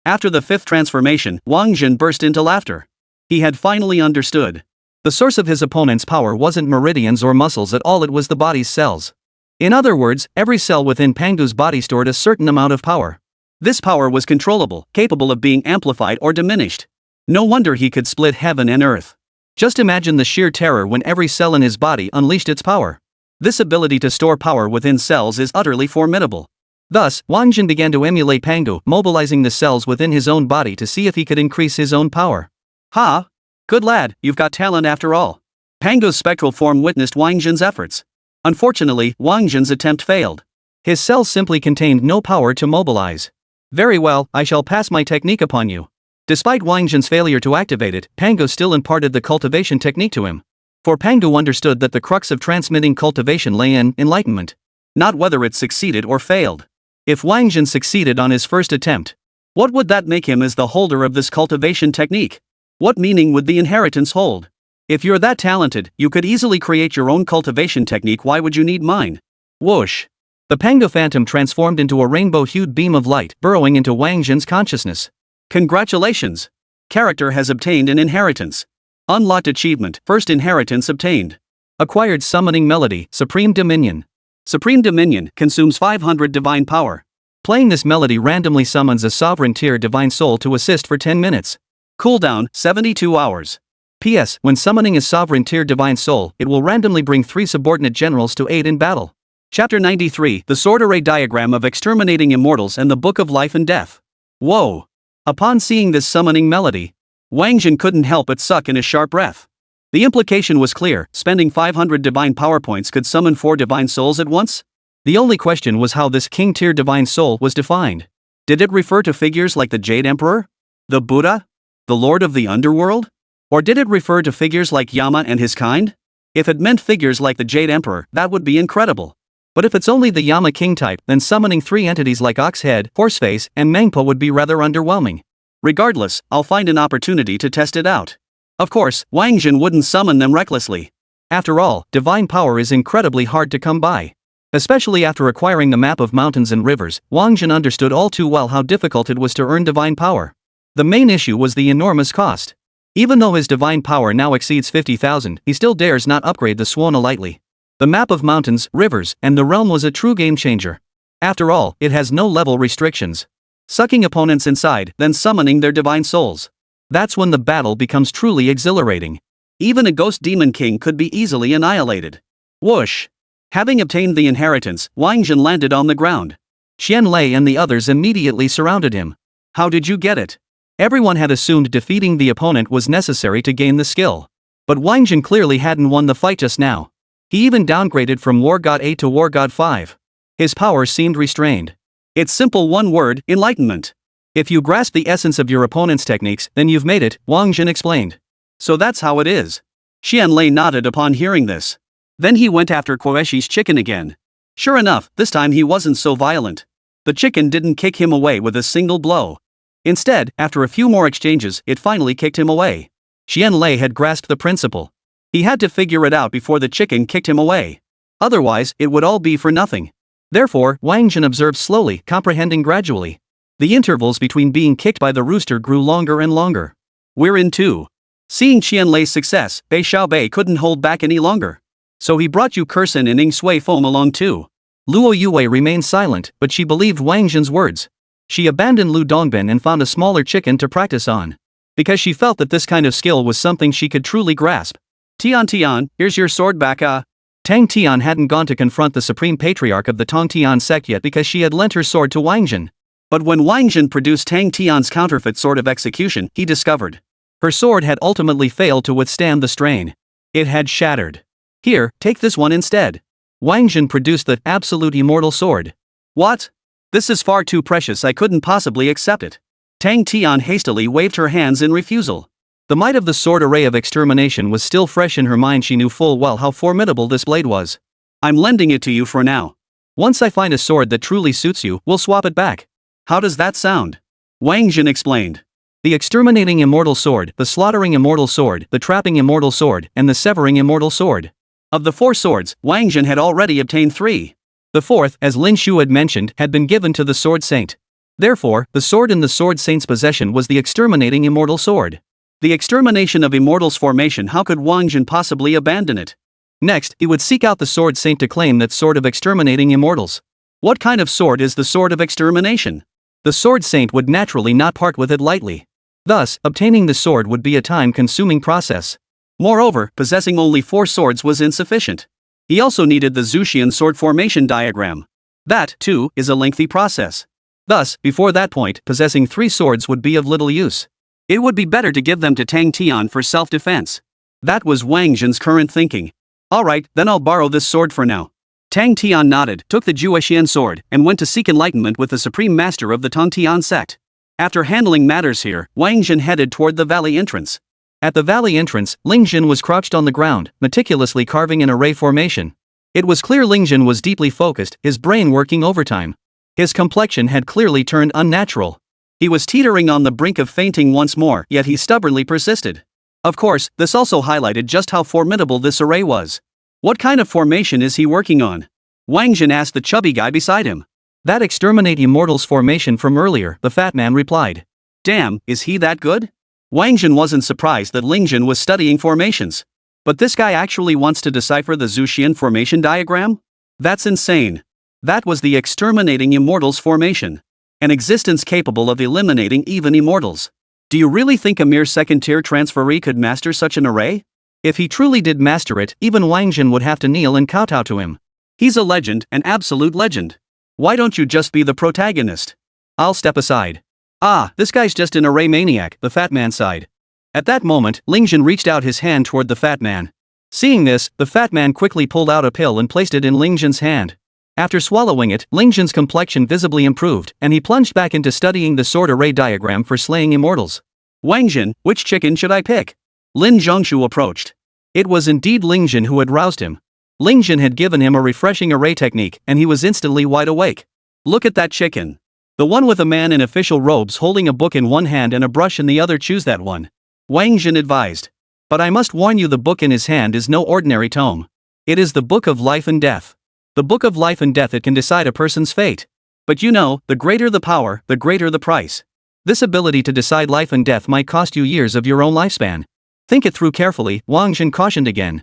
After the 5th transformation, Wáng Zhen burst into laughter. He had finally understood. The source of his opponent's power wasn't meridians or muscles at all, it was the body's cells. In other words, every cell within Pangu's body stored a certain amount of power. This power was controllable, capable of being amplified or diminished. No wonder he could split heaven and earth. Just imagine the sheer terror when every cell in his body unleashed its power. This ability to store power within cells is utterly formidable. Thus, Wáng Zhen began to emulate Pangu, mobilizing the cells within his own body to see if he could increase his own power. Ha! Good lad, you've got talent after all. Pangu's spectral form witnessed Wáng Zhen's efforts. Unfortunately, Wáng Zhen's attempt failed. His cells simply contained no power to mobilize. Very well, I shall pass my technique upon you. Despite Wáng Zhen's failure to activate it, Pangu still imparted the cultivation technique to him. For Pangu understood that the crux of transmitting cultivation lay in enlightenment. Not whether it succeeded or failed. If Wáng Zhen succeeded on his first attempt, what would that make him as the holder of this cultivation technique? What meaning would the inheritance hold? If you're that talented, you could easily create your own cultivation technique, why would you need mine? Whoosh! The Pangu Phantom transformed into a rainbow-hued beam of light, burrowing into Wáng Zhen's consciousness. Congratulations! Character has obtained an inheritance. Unlocked achievement, first inheritance obtained. Acquired summoning melody, Supreme Dominion. Supreme Dominion consumes 500 divine power. Playing this melody randomly summons a sovereign tier divine soul to assist for 10 minutes. Cooldown, 72 hours. P.S. When summoning a sovereign tier divine soul, it will randomly bring 3 subordinate generals to aid in battle. Chapter 93, The Sword Array Diagram of Exterminating Immortals and the Book of Life and Death. Whoa! Upon seeing this summoning melody, Wáng Zhen couldn't help but suck in a sharp breath. The implication was clear, spending 500 divine power points could summon 4 divine souls at once? The only question was how this king tier divine soul was defined. Did it refer to figures like the Jade Emperor? The Buddha? The Lord of the Underworld? Or did it refer to figures like Yama and his kind? If it meant figures like the Jade Emperor, that would be incredible. But if it's only the Yama King type, then summoning 3 entities like Oxhead, Horseface, and Mangpo would be rather underwhelming. Regardless, I'll find an opportunity to test it out. Of course, Wáng Zhen wouldn't summon them recklessly. After all, divine power is incredibly hard to come by. Especially after acquiring the map of mountains and rivers, Wáng Zhen understood all too well how difficult it was to earn divine power. The main issue was the enormous cost. Even though his divine power now exceeds 50,000, he still dares not upgrade the Suona lightly. The map of mountains, rivers, and the realm was a true game changer. After all, it has no level restrictions. Sucking opponents inside, then summoning their divine souls. That's when the battle becomes truly exhilarating. Even a ghost demon king could be easily annihilated. Whoosh! Having obtained the inheritance, Wáng Zhen landed on the ground. Xianlei and the others immediately surrounded him. How did you get it? Everyone had assumed defeating the opponent was necessary to gain the skill. But Wáng Zhen clearly hadn't won the fight just now. He even downgraded from War God 8 to War God 5. His power seemed restrained. It's simple one word, enlightenment. If you grasp the essence of your opponent's techniques, then you've made it, Wáng Zhen explained. So that's how it is. Xianlei nodded upon hearing this. Then he went after Koeshi's chicken again. Sure enough, this time he wasn't so violent. The chicken didn't kick him away with a single blow. Instead, after a few more exchanges, it finally kicked him away. Xianlei had grasped the principle. He had to figure it out before the chicken kicked him away. Otherwise, it would all be for nothing. Therefore, Wáng Zhen observed slowly, comprehending gradually. The intervals between being kicked by the rooster grew longer and longer. We're in 2. Seeing Xianlei's success, Bei Xiaobei couldn't hold back any longer. So he brought Yu Kursen and Ing Sui Foam along too. Luo Yue remained silent, but she believed Wáng Zhen's words. She abandoned Lu Dongbin and found a smaller chicken to practice on. Because she felt that this kind of skill was something she could truly grasp. Tian, here's your sword back. Tang Tian hadn't gone to confront the supreme patriarch of the Tang Tian sect yet because she had lent her sword to Wáng Zhen. But when Wáng Zhen produced Tang Tian's counterfeit sword of execution, he discovered her sword had ultimately failed to withstand the strain. It had shattered. Here, take this one instead. Wáng Zhen produced the absolute immortal sword. What? This is far too precious, I couldn't possibly accept it. Tang Tian hastily waved her hands in refusal. The might of the sword array of extermination was still fresh in her mind. She knew full well how formidable this blade was. I'm lending it to you for now. Once I find a sword that truly suits you, we'll swap it back. How does that sound? Wáng Zhen explained. The exterminating immortal sword, the slaughtering immortal sword, the trapping immortal sword, and the severing immortal sword. Of the 4 swords, Wáng Zhen had already obtained 3. The 4th, as Lin Shu had mentioned, had been given to the Sword Saint. Therefore, the sword in the Sword Saint's possession was the exterminating immortal sword. The extermination of immortals formation, how could Wáng Zhen possibly abandon it? Next, he would seek out the Sword Saint to claim that sword of exterminating immortals. What kind of sword is the sword of extermination? The Sword Saint would naturally not part with it lightly. Thus, obtaining the sword would be a time-consuming process. Moreover, possessing only 4 swords was insufficient. He also needed the Zuxian sword formation diagram. That, too, is a lengthy process. Thus, before that point, possessing 3 swords would be of little use. It would be better to give them to Tang Tian for self-defense. That was Wáng Zhen's current thinking. Alright, then I'll borrow this sword for now. Tang Tian nodded, took the Juexian sword, and went to seek enlightenment with the supreme master of the Tang Tian sect. After handling matters here, Wáng Zhen headed toward the valley entrance. At the valley entrance, Ling Zhen was crouched on the ground, meticulously carving an array formation. It was clear Ling Zhen was deeply focused, his brain working overtime. His complexion had clearly turned unnatural. He was teetering on the brink of fainting once more, yet he stubbornly persisted. Of course, this also highlighted just how formidable this array was. What kind of formation is he working on? Wáng Zhen asked the chubby guy beside him. That exterminate immortals formation from earlier, the fat man replied. Damn, is he that good? Wáng Zhen wasn't surprised that Ling Zhen was studying formations. But this guy actually wants to decipher the Zuxian formation diagram? That's insane. That was the exterminating immortals formation. An existence capable of eliminating even immortals. Do you really think a mere second-tier transferee could master such an array? If he truly did master it, even Wáng Zhen would have to kneel and kowtow to him. He's a legend, an absolute legend. Why don't you just be the protagonist? I'll step aside. Ah, this guy's just an array maniac, the fat man sighed. At that moment, Ling Zhen reached out his hand toward the fat man. Seeing this, the fat man quickly pulled out a pill and placed it in Ling Zhen's hand. After swallowing it, Ling Zhen's complexion visibly improved, and he plunged back into studying the sword array diagram for slaying immortals. Wáng Zhen, which chicken should I pick? Lin Zhongshu approached. It was indeed Ling Zhen who had roused him. Ling Zhen had given him a refreshing array technique, and he was instantly wide awake. Look at that chicken. The one with a man in official robes holding a book in one hand and a brush in the other, choose that one. Wáng Zhen advised. But I must warn you, the book in his hand is no ordinary tome. It is the book of life and death. The book of life and death, it can decide a person's fate. But you know, the greater the power, the greater the price. This ability to decide life and death might cost you years of your own lifespan. Think it through carefully, Wáng Zhen cautioned again.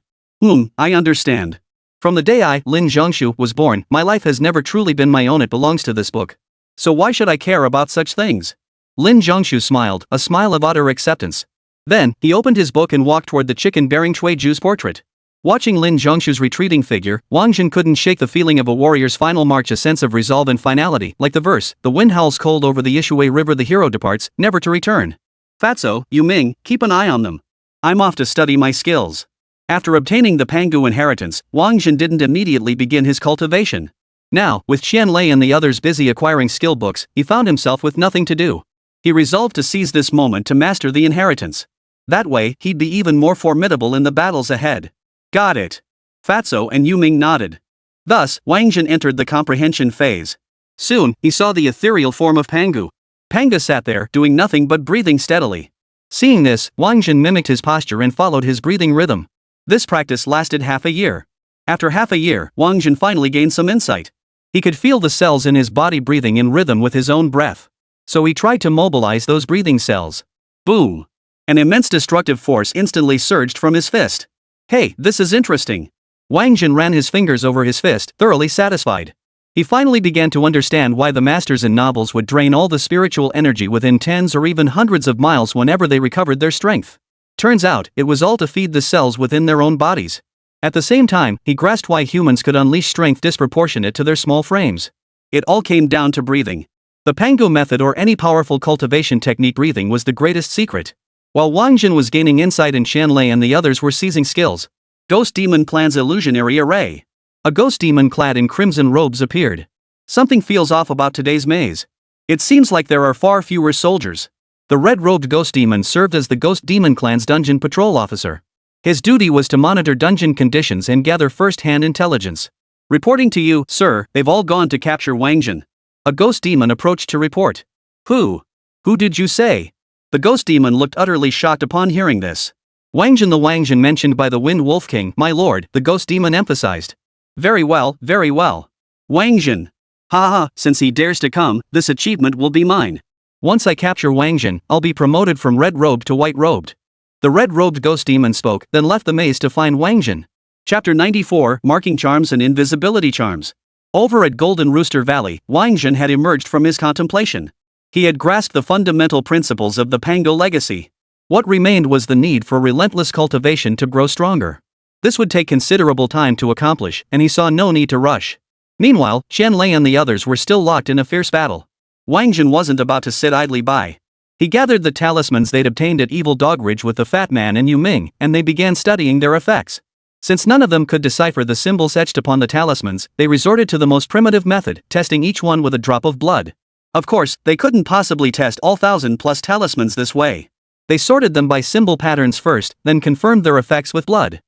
I understand. From the day I, Lin Zhongshu, was born, my life has never truly been my own, it belongs to this book. So why should I care about such things? Lin Zhongshu smiled, a smile of utter acceptance. Then, he opened his book and walked toward the chicken bearing Cui Ju's portrait. Watching Lin Zhongshu's retreating figure, Wáng Zhen couldn't shake the feeling of a warrior's final march, a sense of resolve and finality, like the verse, the wind howls cold over the Ishui River, the hero departs, never to return. Fatso, Yu Ming, keep an eye on them. I'm off to study my skills. After obtaining the Pangu inheritance, Wáng Zhen didn't immediately begin his cultivation. Now, with Qianlei and the others busy acquiring skill books, he found himself with nothing to do. He resolved to seize this moment to master the inheritance. That way, he'd be even more formidable in the battles ahead. Got it. Fatso and Yuming nodded. Thus, Wáng Zhen entered the comprehension phase. Soon, he saw the ethereal form of Pangu. Panga sat there, doing nothing but breathing steadily. Seeing this, Wáng Zhen mimicked his posture and followed his breathing rhythm. This practice lasted half a year. After half a year, Wáng Zhen finally gained some insight. He could feel the cells in his body breathing in rhythm with his own breath. So he tried to mobilize those breathing cells. Boom! An immense destructive force instantly surged from his fist. Hey, this is interesting. Wáng Zhen ran his fingers over his fist, thoroughly satisfied. He finally began to understand why the masters in novels would drain all the spiritual energy within tens or even hundreds of miles whenever they recovered their strength. Turns out, it was all to feed the cells within their own bodies. At the same time, he grasped why humans could unleash strength disproportionate to their small frames. It all came down to breathing. The Pangu method or any powerful cultivation technique, breathing was the greatest secret. While Wáng Zhen was gaining insight and Qianlei and the others were seizing skills, Ghost Demon Clan's illusionary array. A ghost demon clad in crimson robes appeared. Something feels off about today's maze. It seems like there are far fewer soldiers. The red-robed ghost demon served as the Ghost Demon Clan's dungeon patrol officer. His duty was to monitor dungeon conditions and gather first-hand intelligence. Reporting to you, sir, they've all gone to capture Wáng Zhen. A ghost demon approached to report. Who? Who did you say? The ghost demon looked utterly shocked upon hearing this. Wáng Zhen, the Wáng Zhen mentioned by the Wind Wolf King, my lord, the ghost demon emphasized. Very well, very well. Wáng Zhen. Haha, since he dares to come, this achievement will be mine. Once I capture Wáng Zhen, I'll be promoted from red-robed to white-robed. The red-robed ghost demon spoke, then left the maze to find Wáng Zhen. Chapter 94, Marking Charms and Invisibility Charms. Over at Golden Rooster Valley, Wáng Zhen had emerged from his contemplation. He had grasped the fundamental principles of the Pangu legacy. What remained was the need for relentless cultivation to grow stronger. This would take considerable time to accomplish, and he saw no need to rush. Meanwhile, Qianlei and the others were still locked in a fierce battle. Wáng Zhen wasn't about to sit idly by. He gathered the talismans they'd obtained at Evil Dog Ridge with the Fat Man and Yuming, and they began studying their effects. Since none of them could decipher the symbols etched upon the talismans, they resorted to the most primitive method, testing each one with a drop of blood. Of course, they couldn't possibly test all 1,000+ talismans this way. They sorted them by symbol patterns first, then confirmed their effects with blood.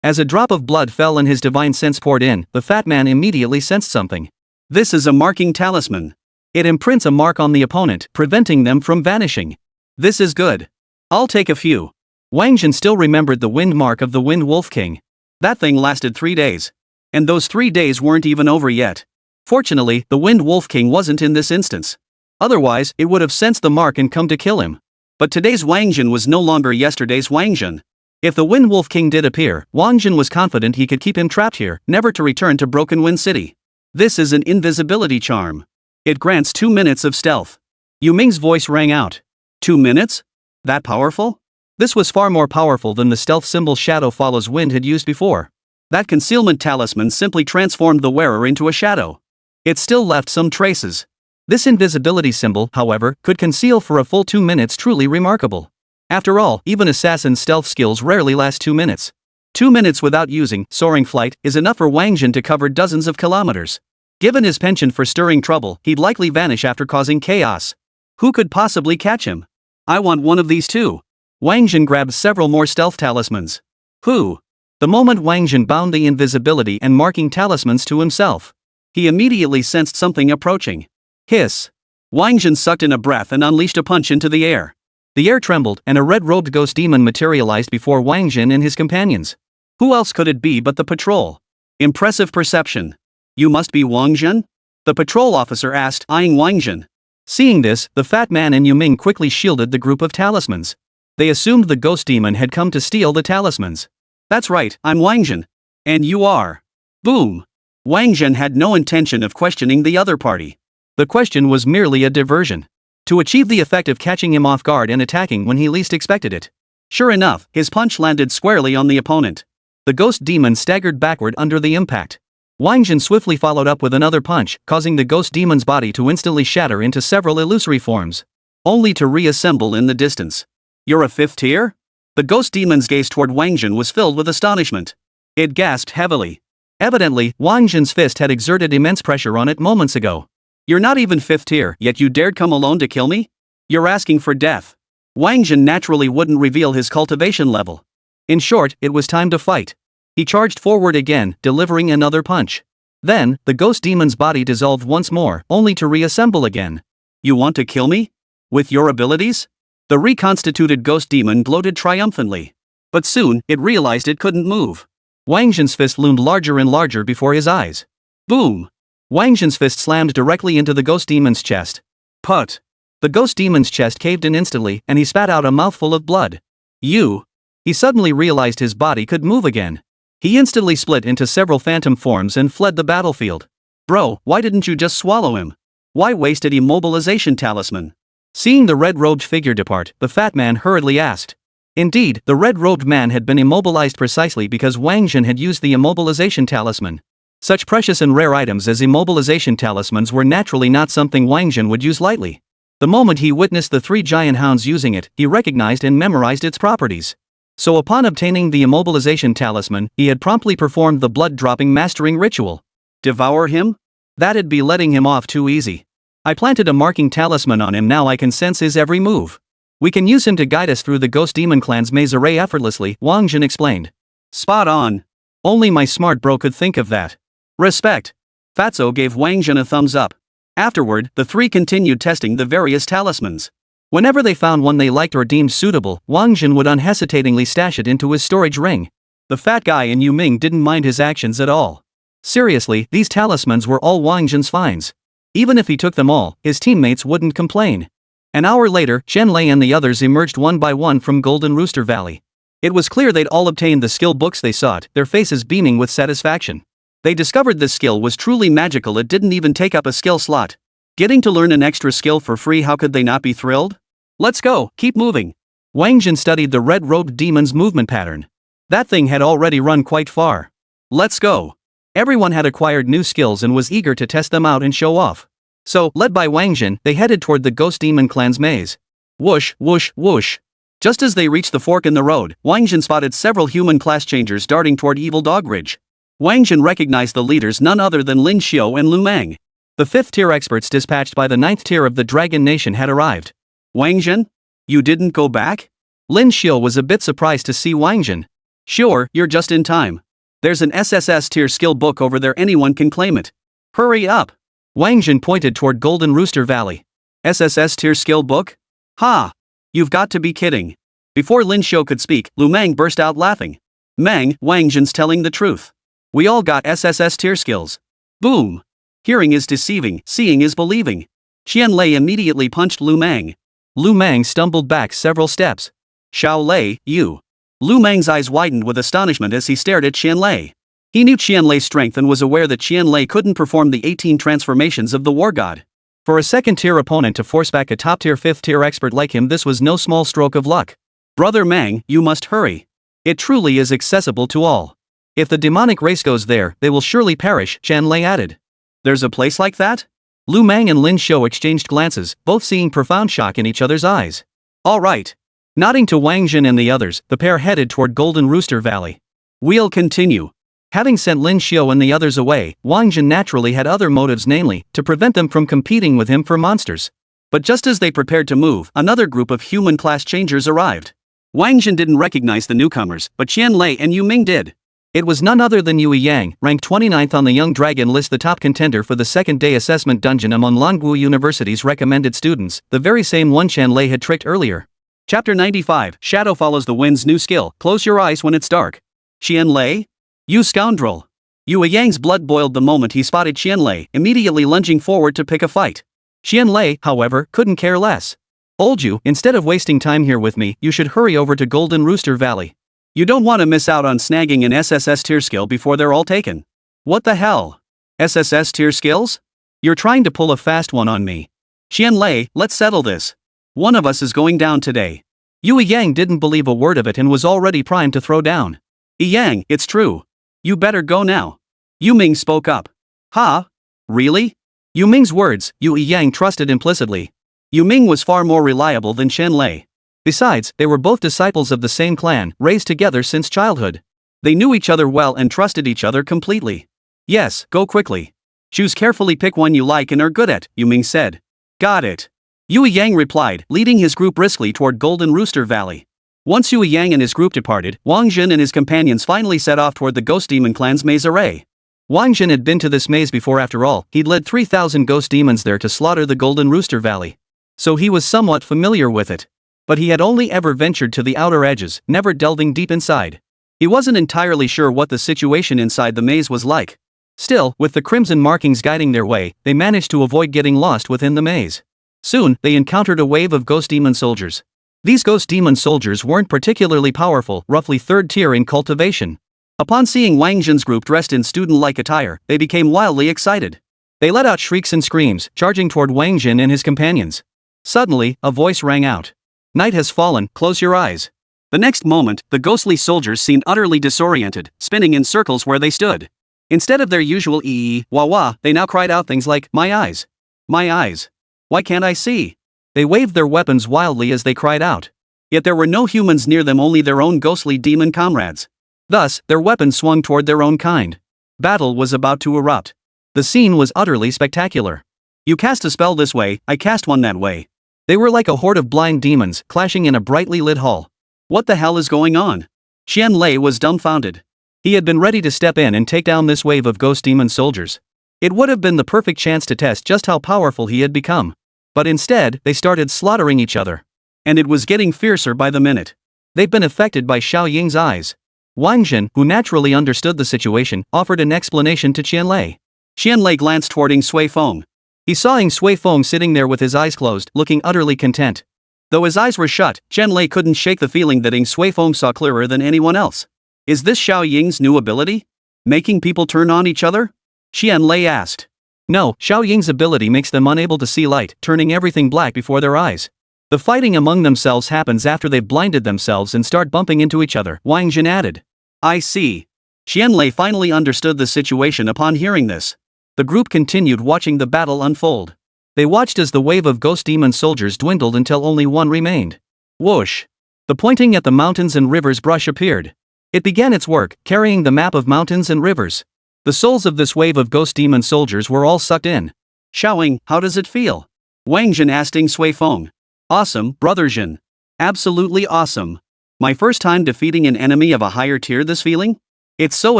As a drop of blood fell and his divine sense poured in, the Fat Man immediately sensed something. This is a marking talisman. It imprints a mark on the opponent, preventing them from vanishing. This is good. I'll take a few. Wáng Zhen still remembered the wind mark of the Wind Wolf King. That thing lasted 3 days. And those 3 days weren't even over yet. Fortunately, the Wind Wolf King wasn't in this instance. Otherwise, it would have sensed the mark and come to kill him. But today's Wáng Zhen was no longer yesterday's Wáng Zhen. If the Wind Wolf King did appear, Wáng Zhen was confident he could keep him trapped here, never to return to Broken Wind City. This is an invisibility charm. It grants 2 minutes of stealth. Yuming's voice rang out. 2 minutes? That powerful? This was far more powerful than the stealth symbol Shadow Follows Wind had used before. That concealment talisman simply transformed the wearer into a shadow. It still left some traces. This invisibility symbol, however, could conceal for a full 2 minutes, truly remarkable. After all, even assassin's stealth skills rarely last 2 minutes. 2 minutes without using soaring flight is enough for Wáng Zhen to cover dozens of kilometers. Given his penchant for stirring trouble, he'd likely vanish after causing chaos. Who could possibly catch him? I want one of these too. Wáng Zhen grabbed several more stealth talismans. Who? The moment Wáng Zhen bound the invisibility and marking talismans to himself, he immediately sensed something approaching. Hiss. Wáng Zhen sucked in a breath and unleashed a punch into the air. The air trembled, and a red-robed ghost demon materialized before Wáng Zhen and his companions. Who else could it be but the patrol? Impressive perception. You must be Wáng Zhen? The patrol officer asked, eyeing Wáng Zhen. Seeing this, the Fat Man and Yuming quickly shielded the group of talismans. They assumed the ghost demon had come to steal the talismans. That's right, I'm Wáng Zhen. And you are. Boom. Wáng Zhen had no intention of questioning the other party. The question was merely a diversion. To achieve the effect of catching him off guard and attacking when he least expected it. Sure enough, his punch landed squarely on the opponent. The ghost demon staggered backward under the impact. Wáng Zhen swiftly followed up with another punch, causing the ghost demon's body to instantly shatter into several illusory forms. Only to reassemble in the distance. You're a 5th tier? The ghost demon's gaze toward Wáng Zhen was filled with astonishment. It gasped heavily. Evidently, Wáng Zhen's fist had exerted immense pressure on it moments ago. You're not even 5th tier, yet you dared come alone to kill me? You're asking for death. Wáng Zhen naturally wouldn't reveal his cultivation level. In short, it was time to fight. He charged forward again, delivering another punch. Then, the ghost demon's body dissolved once more, only to reassemble again. You want to kill me? With your abilities? The reconstituted ghost demon gloated triumphantly. But soon, it realized it couldn't move. Wáng Zhen's fist loomed larger and larger before his eyes. Boom! Wáng Zhen's fist slammed directly into the ghost demon's chest. Put! The ghost demon's chest caved in instantly, and he spat out a mouthful of blood. You! He suddenly realized his body could move again. He instantly split into several phantom forms and fled the battlefield. Bro, why didn't you just swallow him? Why waste an immobilization talisman? Seeing the red-robed figure depart, the fat man hurriedly asked. Indeed, the red-robed man had been immobilized precisely because Wáng Zhen had used the immobilization talisman. Such precious and rare items as immobilization talismans were naturally not something Wáng Zhen would use lightly. The moment he witnessed the 3 giant hounds using it, he recognized and memorized its properties. So upon obtaining the immobilization talisman, he had promptly performed the blood-dropping mastering ritual. Devour him? That'd be letting him off too easy. I planted a marking talisman on him, now I can sense his every move. We can use him to guide us through the Ghost Demon Clan's maze array effortlessly, Wáng Zhen explained. Spot on. Only my smart bro could think of that. Respect. Fatso gave Wáng Zhen a thumbs up. Afterward, the 3 continued testing the various talismans. Whenever they found one they liked or deemed suitable, Wáng Zhen would unhesitatingly stash it into his storage ring. The fat guy in Yu Ming didn't mind his actions at all. Seriously, these talismans were all Wáng Zhen's finds. Even if he took them all, his teammates wouldn't complain. An hour later, Chen Lei and the others emerged one by one from Golden Rooster Valley. It was clear they'd all obtained the skill books they sought, their faces beaming with satisfaction. They discovered this skill was truly magical, it didn't even take up a skill slot. Getting to learn an extra skill for free, how could they not be thrilled? Let's go, keep moving. Wáng Zhen studied the red-robed demon's movement pattern. That thing had already run quite far. Let's go. Everyone had acquired new skills and was eager to test them out and show off. So, led by Wáng Zhen, they headed toward the Ghost Demon Clan's maze. Whoosh, whoosh, whoosh. Just as they reached the fork in the road, Wáng Zhen spotted several human class changers darting toward Evil Dog Ridge. Wáng Zhen recognized the leaders, none other than Lin Xiu and Lu Mang. The 5th tier experts dispatched by the 9th tier of the Dragon Nation had arrived. Wáng Zhen? You didn't go back? Lin Xiu was a bit surprised to see Wáng Zhen. Sure, you're just in time. There's an SSS tier skill book over there, anyone can claim it. Hurry up. Wáng Zhen pointed toward Golden Rooster Valley. SSS tier skill book? Ha! You've got to be kidding. Before Lin Xiu could speak, Lu Mang burst out laughing. Mang, Wáng Zhen's telling the truth. We all got SSS tier skills. Boom! Hearing is deceiving, seeing is believing. Qian Lei immediately punched Lu Mang. Lu Mang stumbled back several steps. Xiao Lei, you. Lu Mang's eyes widened with astonishment as he stared at Qian Lei. He knew Qian Lei's strength and was aware that Qian Lei couldn't perform the 18 transformations of the war god. For a 2nd tier opponent to force back a top tier 5th tier expert like him, this was no small stroke of luck. Brother Mang, you must hurry. It truly is accessible to all. If the demonic race goes there, they will surely perish, Qian Lei added. There's a place like that? Lu Mang and Lin Xiu exchanged glances, both seeing profound shock in each other's eyes. All right. Nodding to Wáng Zhen and the others, the pair headed toward Golden Rooster Valley. We'll continue. Having sent Lin Xiu and the others away, Wáng Zhen naturally had other motives, namely, to prevent them from competing with him for monsters. But just as they prepared to move, another group of human class changers arrived. Wáng Zhen didn't recognize the newcomers, but Qian Lei and Yu Ming did. It was none other than Yui Yang, ranked 29th on the Young Dragon list, the top contender for the 2nd day assessment dungeon among Langwu University's recommended students, the very same one Qian Lei had tricked earlier. Chapter 95, Shadow follows the wind's new skill, close your eyes when it's dark. Qian Lei? You scoundrel! Yui Yang's blood boiled the moment he spotted Qian Lei, immediately lunging forward to pick a fight. Qian Lei, however, couldn't care less. Old you, instead of wasting time here with me, you should hurry over to Golden Rooster Valley. You don't want to miss out on snagging an SSS tier skill before they're all taken. What the hell? SSS tier skills? You're trying to pull a fast one on me. Qian Lei, let's settle this. One of us is going down today. Yui Yang didn't believe a word of it and was already primed to throw down. Yang, it's true. You better go now. Yu Ming spoke up. Ha? Really? Yu Ming's words, Yui Yang trusted implicitly. Yu Ming was far more reliable than Qian Lei. Besides, they were both disciples of the same clan, raised together since childhood. They knew each other well and trusted each other completely. Yes, go quickly. Choose carefully, pick one you like and are good at, Yu Ming said. Got it. Yue Yang replied, leading his group briskly toward Golden Rooster Valley. Once Yue Yang and his group departed, Wáng Zhen and his companions finally set off toward the Ghost Demon clan's maze array. Wáng Zhen had been to this maze before. After all, he'd led 3,000 ghost demons there to slaughter the Golden Rooster Valley. So he was somewhat familiar with it. But he had only ever ventured to the outer edges, never delving deep inside. He wasn't entirely sure what the situation inside the maze was like. Still, with the crimson markings guiding their way, they managed to avoid getting lost within the maze. Soon, they encountered a wave of ghost demon soldiers. These ghost demon soldiers weren't particularly powerful, roughly third tier in cultivation. Upon seeing Wáng Zhen's group dressed in student-like attire, they became wildly excited. They let out shrieks and screams, charging toward Wáng Zhen and his companions. Suddenly, a voice rang out. Night has fallen, close your eyes. The next moment, the ghostly soldiers seemed utterly disoriented, spinning in circles where they stood. Instead of their usual ee, wah wah, they now cried out things like, my eyes. My eyes. Why can't I see? They waved their weapons wildly as they cried out. Yet there were no humans near them, only their own ghostly demon comrades. Thus, their weapons swung toward their own kind. Battle was about to erupt. The scene was utterly spectacular. You cast a spell this way, I cast one that way. They were like a horde of blind demons, clashing in a brightly lit hall. What the hell is going on? Qian Lei was dumbfounded. He had been ready to step in and take down this wave of ghost demon soldiers. It would have been the perfect chance to test just how powerful he had become. But instead, they started slaughtering each other. And it was getting fiercer by the minute. They'd been affected by Xiao Ying's eyes. Wáng Zhen, who naturally understood the situation, offered an explanation to Qian Lei. Qian Lei glanced toward Ying Sui Feng. He saw Ying Sui Feng sitting there with his eyes closed, looking utterly content. Though his eyes were shut, Qian Lei couldn't shake the feeling that Ying Sui Feng saw clearer than anyone else. Is this Xiao Ying's new ability? Making people turn on each other? Qian Lei asked. No, Xiao Ying's ability makes them unable to see light, turning everything black before their eyes. The fighting among themselves happens after they've blinded themselves and start bumping into each other, Wáng Zhen added. I see. Qian Lei finally understood the situation upon hearing this. The group continued watching the battle unfold. They watched as the wave of ghost demon soldiers dwindled until only one remained. Whoosh! The pointing at the mountains and rivers brush appeared. It began its work, carrying the map of mountains and rivers. The souls of this wave of ghost demon soldiers were all sucked in. Xiaoying, how does it feel? Wáng Zhen asked Ying Sui Feng. Awesome, Brother Zhen. Absolutely awesome. My first time defeating an enemy of a higher tier. This feeling? It's so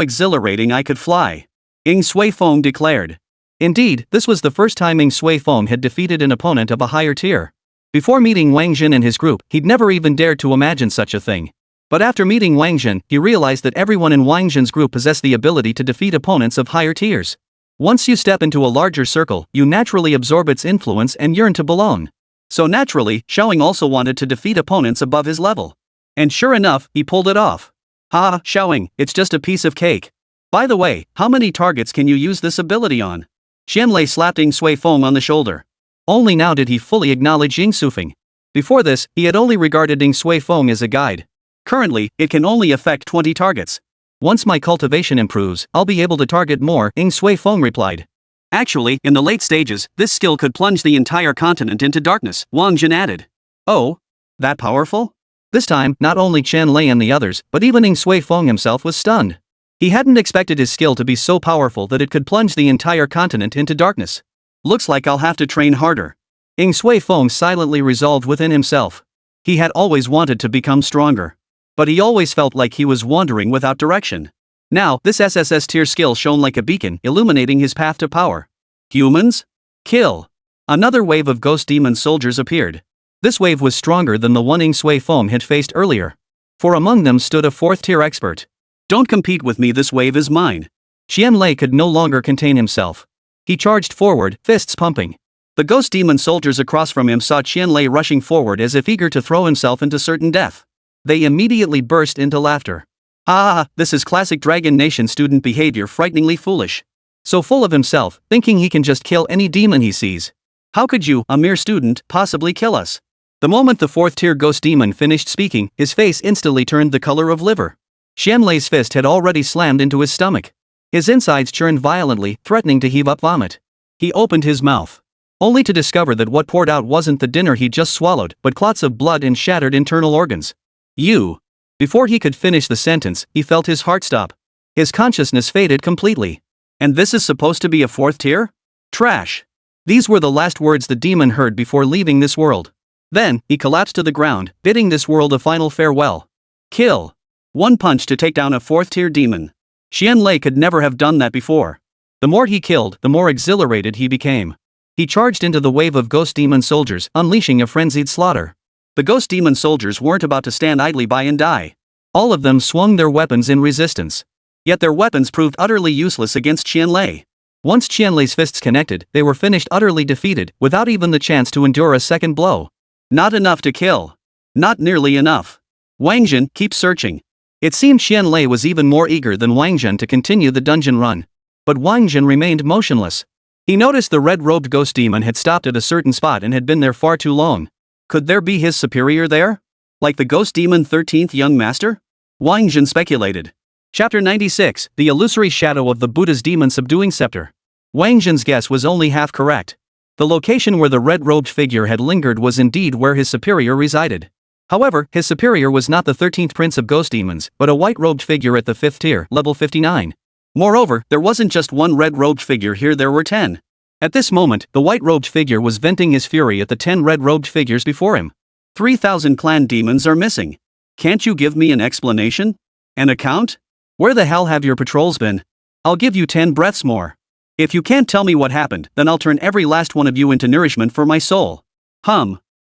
exhilarating I could fly. Ying Sui Feng declared. Indeed, this was the first time Ying Sui Feng had defeated an opponent of a higher tier. Before meeting Wáng Zhen and his group, he'd never even dared to imagine such a thing. But after meeting Wáng Zhen, he realized that everyone in Wáng Zhen's group possessed the ability to defeat opponents of higher tiers. Once you step into a larger circle, you naturally absorb its influence and yearn to belong. So naturally, Xiaoying also wanted to defeat opponents above his level. And sure enough, he pulled it off. Ha, Xiaoying, it's just a piece of cake. By the way, how many targets can you use this ability on? Qian Lei slapped Ying Sui Feng on the shoulder. Only now did he fully acknowledge Ying Sui Feng. Before this, he had only regarded Ying Sui Feng as a guide. Currently, it can only affect 20 targets. Once my cultivation improves, I'll be able to target more, Ying Sui Feng replied. Actually, in the late stages, this skill could plunge the entire continent into darkness, Wáng Zhen added. Oh? That powerful? This time, not only Qian Lei and the others, but even Ying Sui Feng himself was stunned. He hadn't expected his skill to be so powerful that it could plunge the entire continent into darkness. Looks like I'll have to train harder. Ying Sui Feng silently resolved within himself. He had always wanted to become stronger. But he always felt like he was wandering without direction. Now, this SSS tier skill shone like a beacon, illuminating his path to power. Humans? Kill! Another wave of ghost demon soldiers appeared. This wave was stronger than the one Ying Sui Feng had faced earlier. For among them stood a 4th tier expert. Don't compete with me, this wave is mine. Qian Lei could no longer contain himself. He charged forward, fists pumping. The ghost demon soldiers across from him saw Qian Lei rushing forward as if eager to throw himself into certain death. They immediately burst into laughter. Ah, this is classic Dragon Nation student behavior, frighteningly foolish. So full of himself, thinking he can just kill any demon he sees. How could you, a mere student, possibly kill us? The moment the 4th tier ghost demon finished speaking, his face instantly turned the color of liver. Qian Lei's fist had already slammed into his stomach. His insides churned violently, threatening to heave up vomit. He opened his mouth, only to discover that what poured out wasn't the dinner he just swallowed, but clots of blood and shattered internal organs. You. Before he could finish the sentence, he felt his heart stop. His consciousness faded completely. And this is supposed to be a 4th tier? Trash. These were the last words the demon heard before leaving this world. Then, he collapsed to the ground, bidding this world a final farewell. Kill. One punch to take down a 4th tier demon. Qianlei could never have done that before. The more he killed, the more exhilarated he became. He charged into the wave of ghost demon soldiers, unleashing a frenzied slaughter. The ghost demon soldiers weren't about to stand idly by and die. All of them swung their weapons in resistance. Yet their weapons proved utterly useless against Qianlei. Once Qianlei's fists connected, they were finished, utterly defeated, without even the chance to endure a second blow. Not enough to kill. Not nearly enough. Wáng Zhen, keep searching. It seemed Qianlei was even more eager than Wáng Zhen to continue the dungeon run. But Wáng Zhen remained motionless. He noticed the red-robed ghost demon had stopped at a certain spot and had been there far too long. Could there be his superior there? Like the ghost demon 13th young master? Wáng Zhen speculated. Chapter 96, The Illusory Shadow of the Buddha's Demon Subduing Scepter. Wáng Zhen's guess was only half correct. The location where the red-robed figure had lingered was indeed where his superior resided. However, his superior was not the 13th prince of ghost demons, but a white-robed figure at the 5th tier, level 59. Moreover, there wasn't just one red-robed figure here, there were 10. At this moment, the white-robed figure was venting his fury at the 10 red-robed figures before him. 3,000 clan demons are missing. Can't you give me an explanation? An account? Where the hell have your patrols been? I'll give you 10 breaths more. If you can't tell me what happened, then I'll turn every last one of you into nourishment for my soul.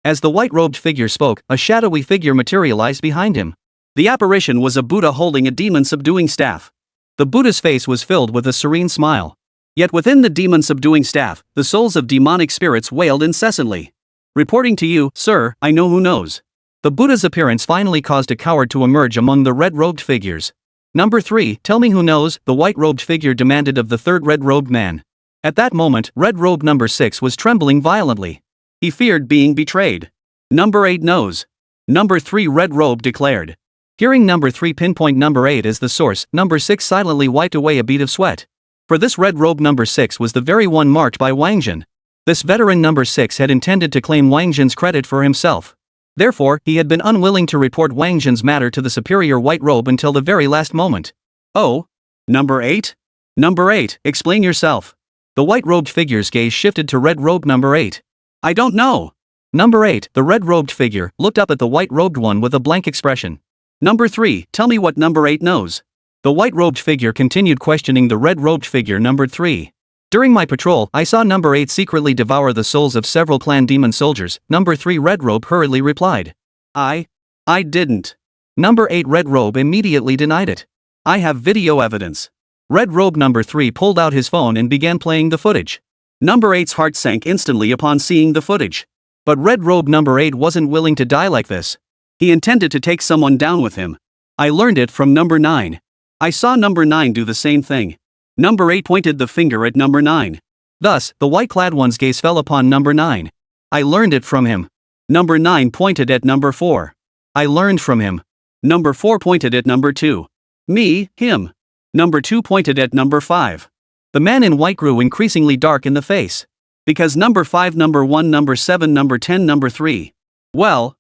As the white-robed figure spoke, a shadowy figure materialized behind him. The apparition was a Buddha holding a demon-subduing staff. The Buddha's face was filled with a serene smile. Yet within the demon-subduing staff, the souls of demonic spirits wailed incessantly. Reporting to you, sir, I know who knows. The Buddha's appearance finally caused a coward to emerge among the red-robed figures. Number 3, tell me who knows, the white-robed figure demanded of the third red-robed man. At that moment, red-robe number 6 was trembling violently. He feared being betrayed. Number 8 knows. Number 3 red-robe declared. Hearing number 3 pinpoint number 8 as the source, number 6 silently wiped away a bead of sweat. For this red-robe number 6 was the very one marked by Wáng Zhen. This veteran number 6 had intended to claim Wáng Zhen's credit for himself. Therefore, he had been unwilling to report Wáng Zhen's matter to the superior white robe until the very last moment. Oh? Number 8? Number 8, explain yourself. The white-robed figure's gaze shifted to red-robe number 8. I don't know. Number 8, the red-robed figure, looked up at the white-robed one with a blank expression. Number 3, tell me what number 8 knows. The white-robed figure continued questioning the red-robed figure number 3. During my patrol, I saw number 8 secretly devour the souls of several clan demon soldiers, number 3 red robe hurriedly replied. I didn't. Number 8 red robe immediately denied it. I have video evidence. Red robe number 3 pulled out his phone and began playing the footage. Number 8's heart sank instantly upon seeing the footage. But red robe number 8 wasn't willing to die like this. He intended to take someone down with him. I learned it from number 9. I saw number 9 do the same thing. Number 8 pointed the finger at number 9. Thus, the white-clad one's gaze fell upon number 9. I learned it from him. Number 9 pointed at number 4. I learned from him. Number 4 pointed at number 2. Him. Number 2 pointed at number 5. The man in white grew increasingly dark in the face. Because number 5, number 1, number 7, number 10, number 3. Well,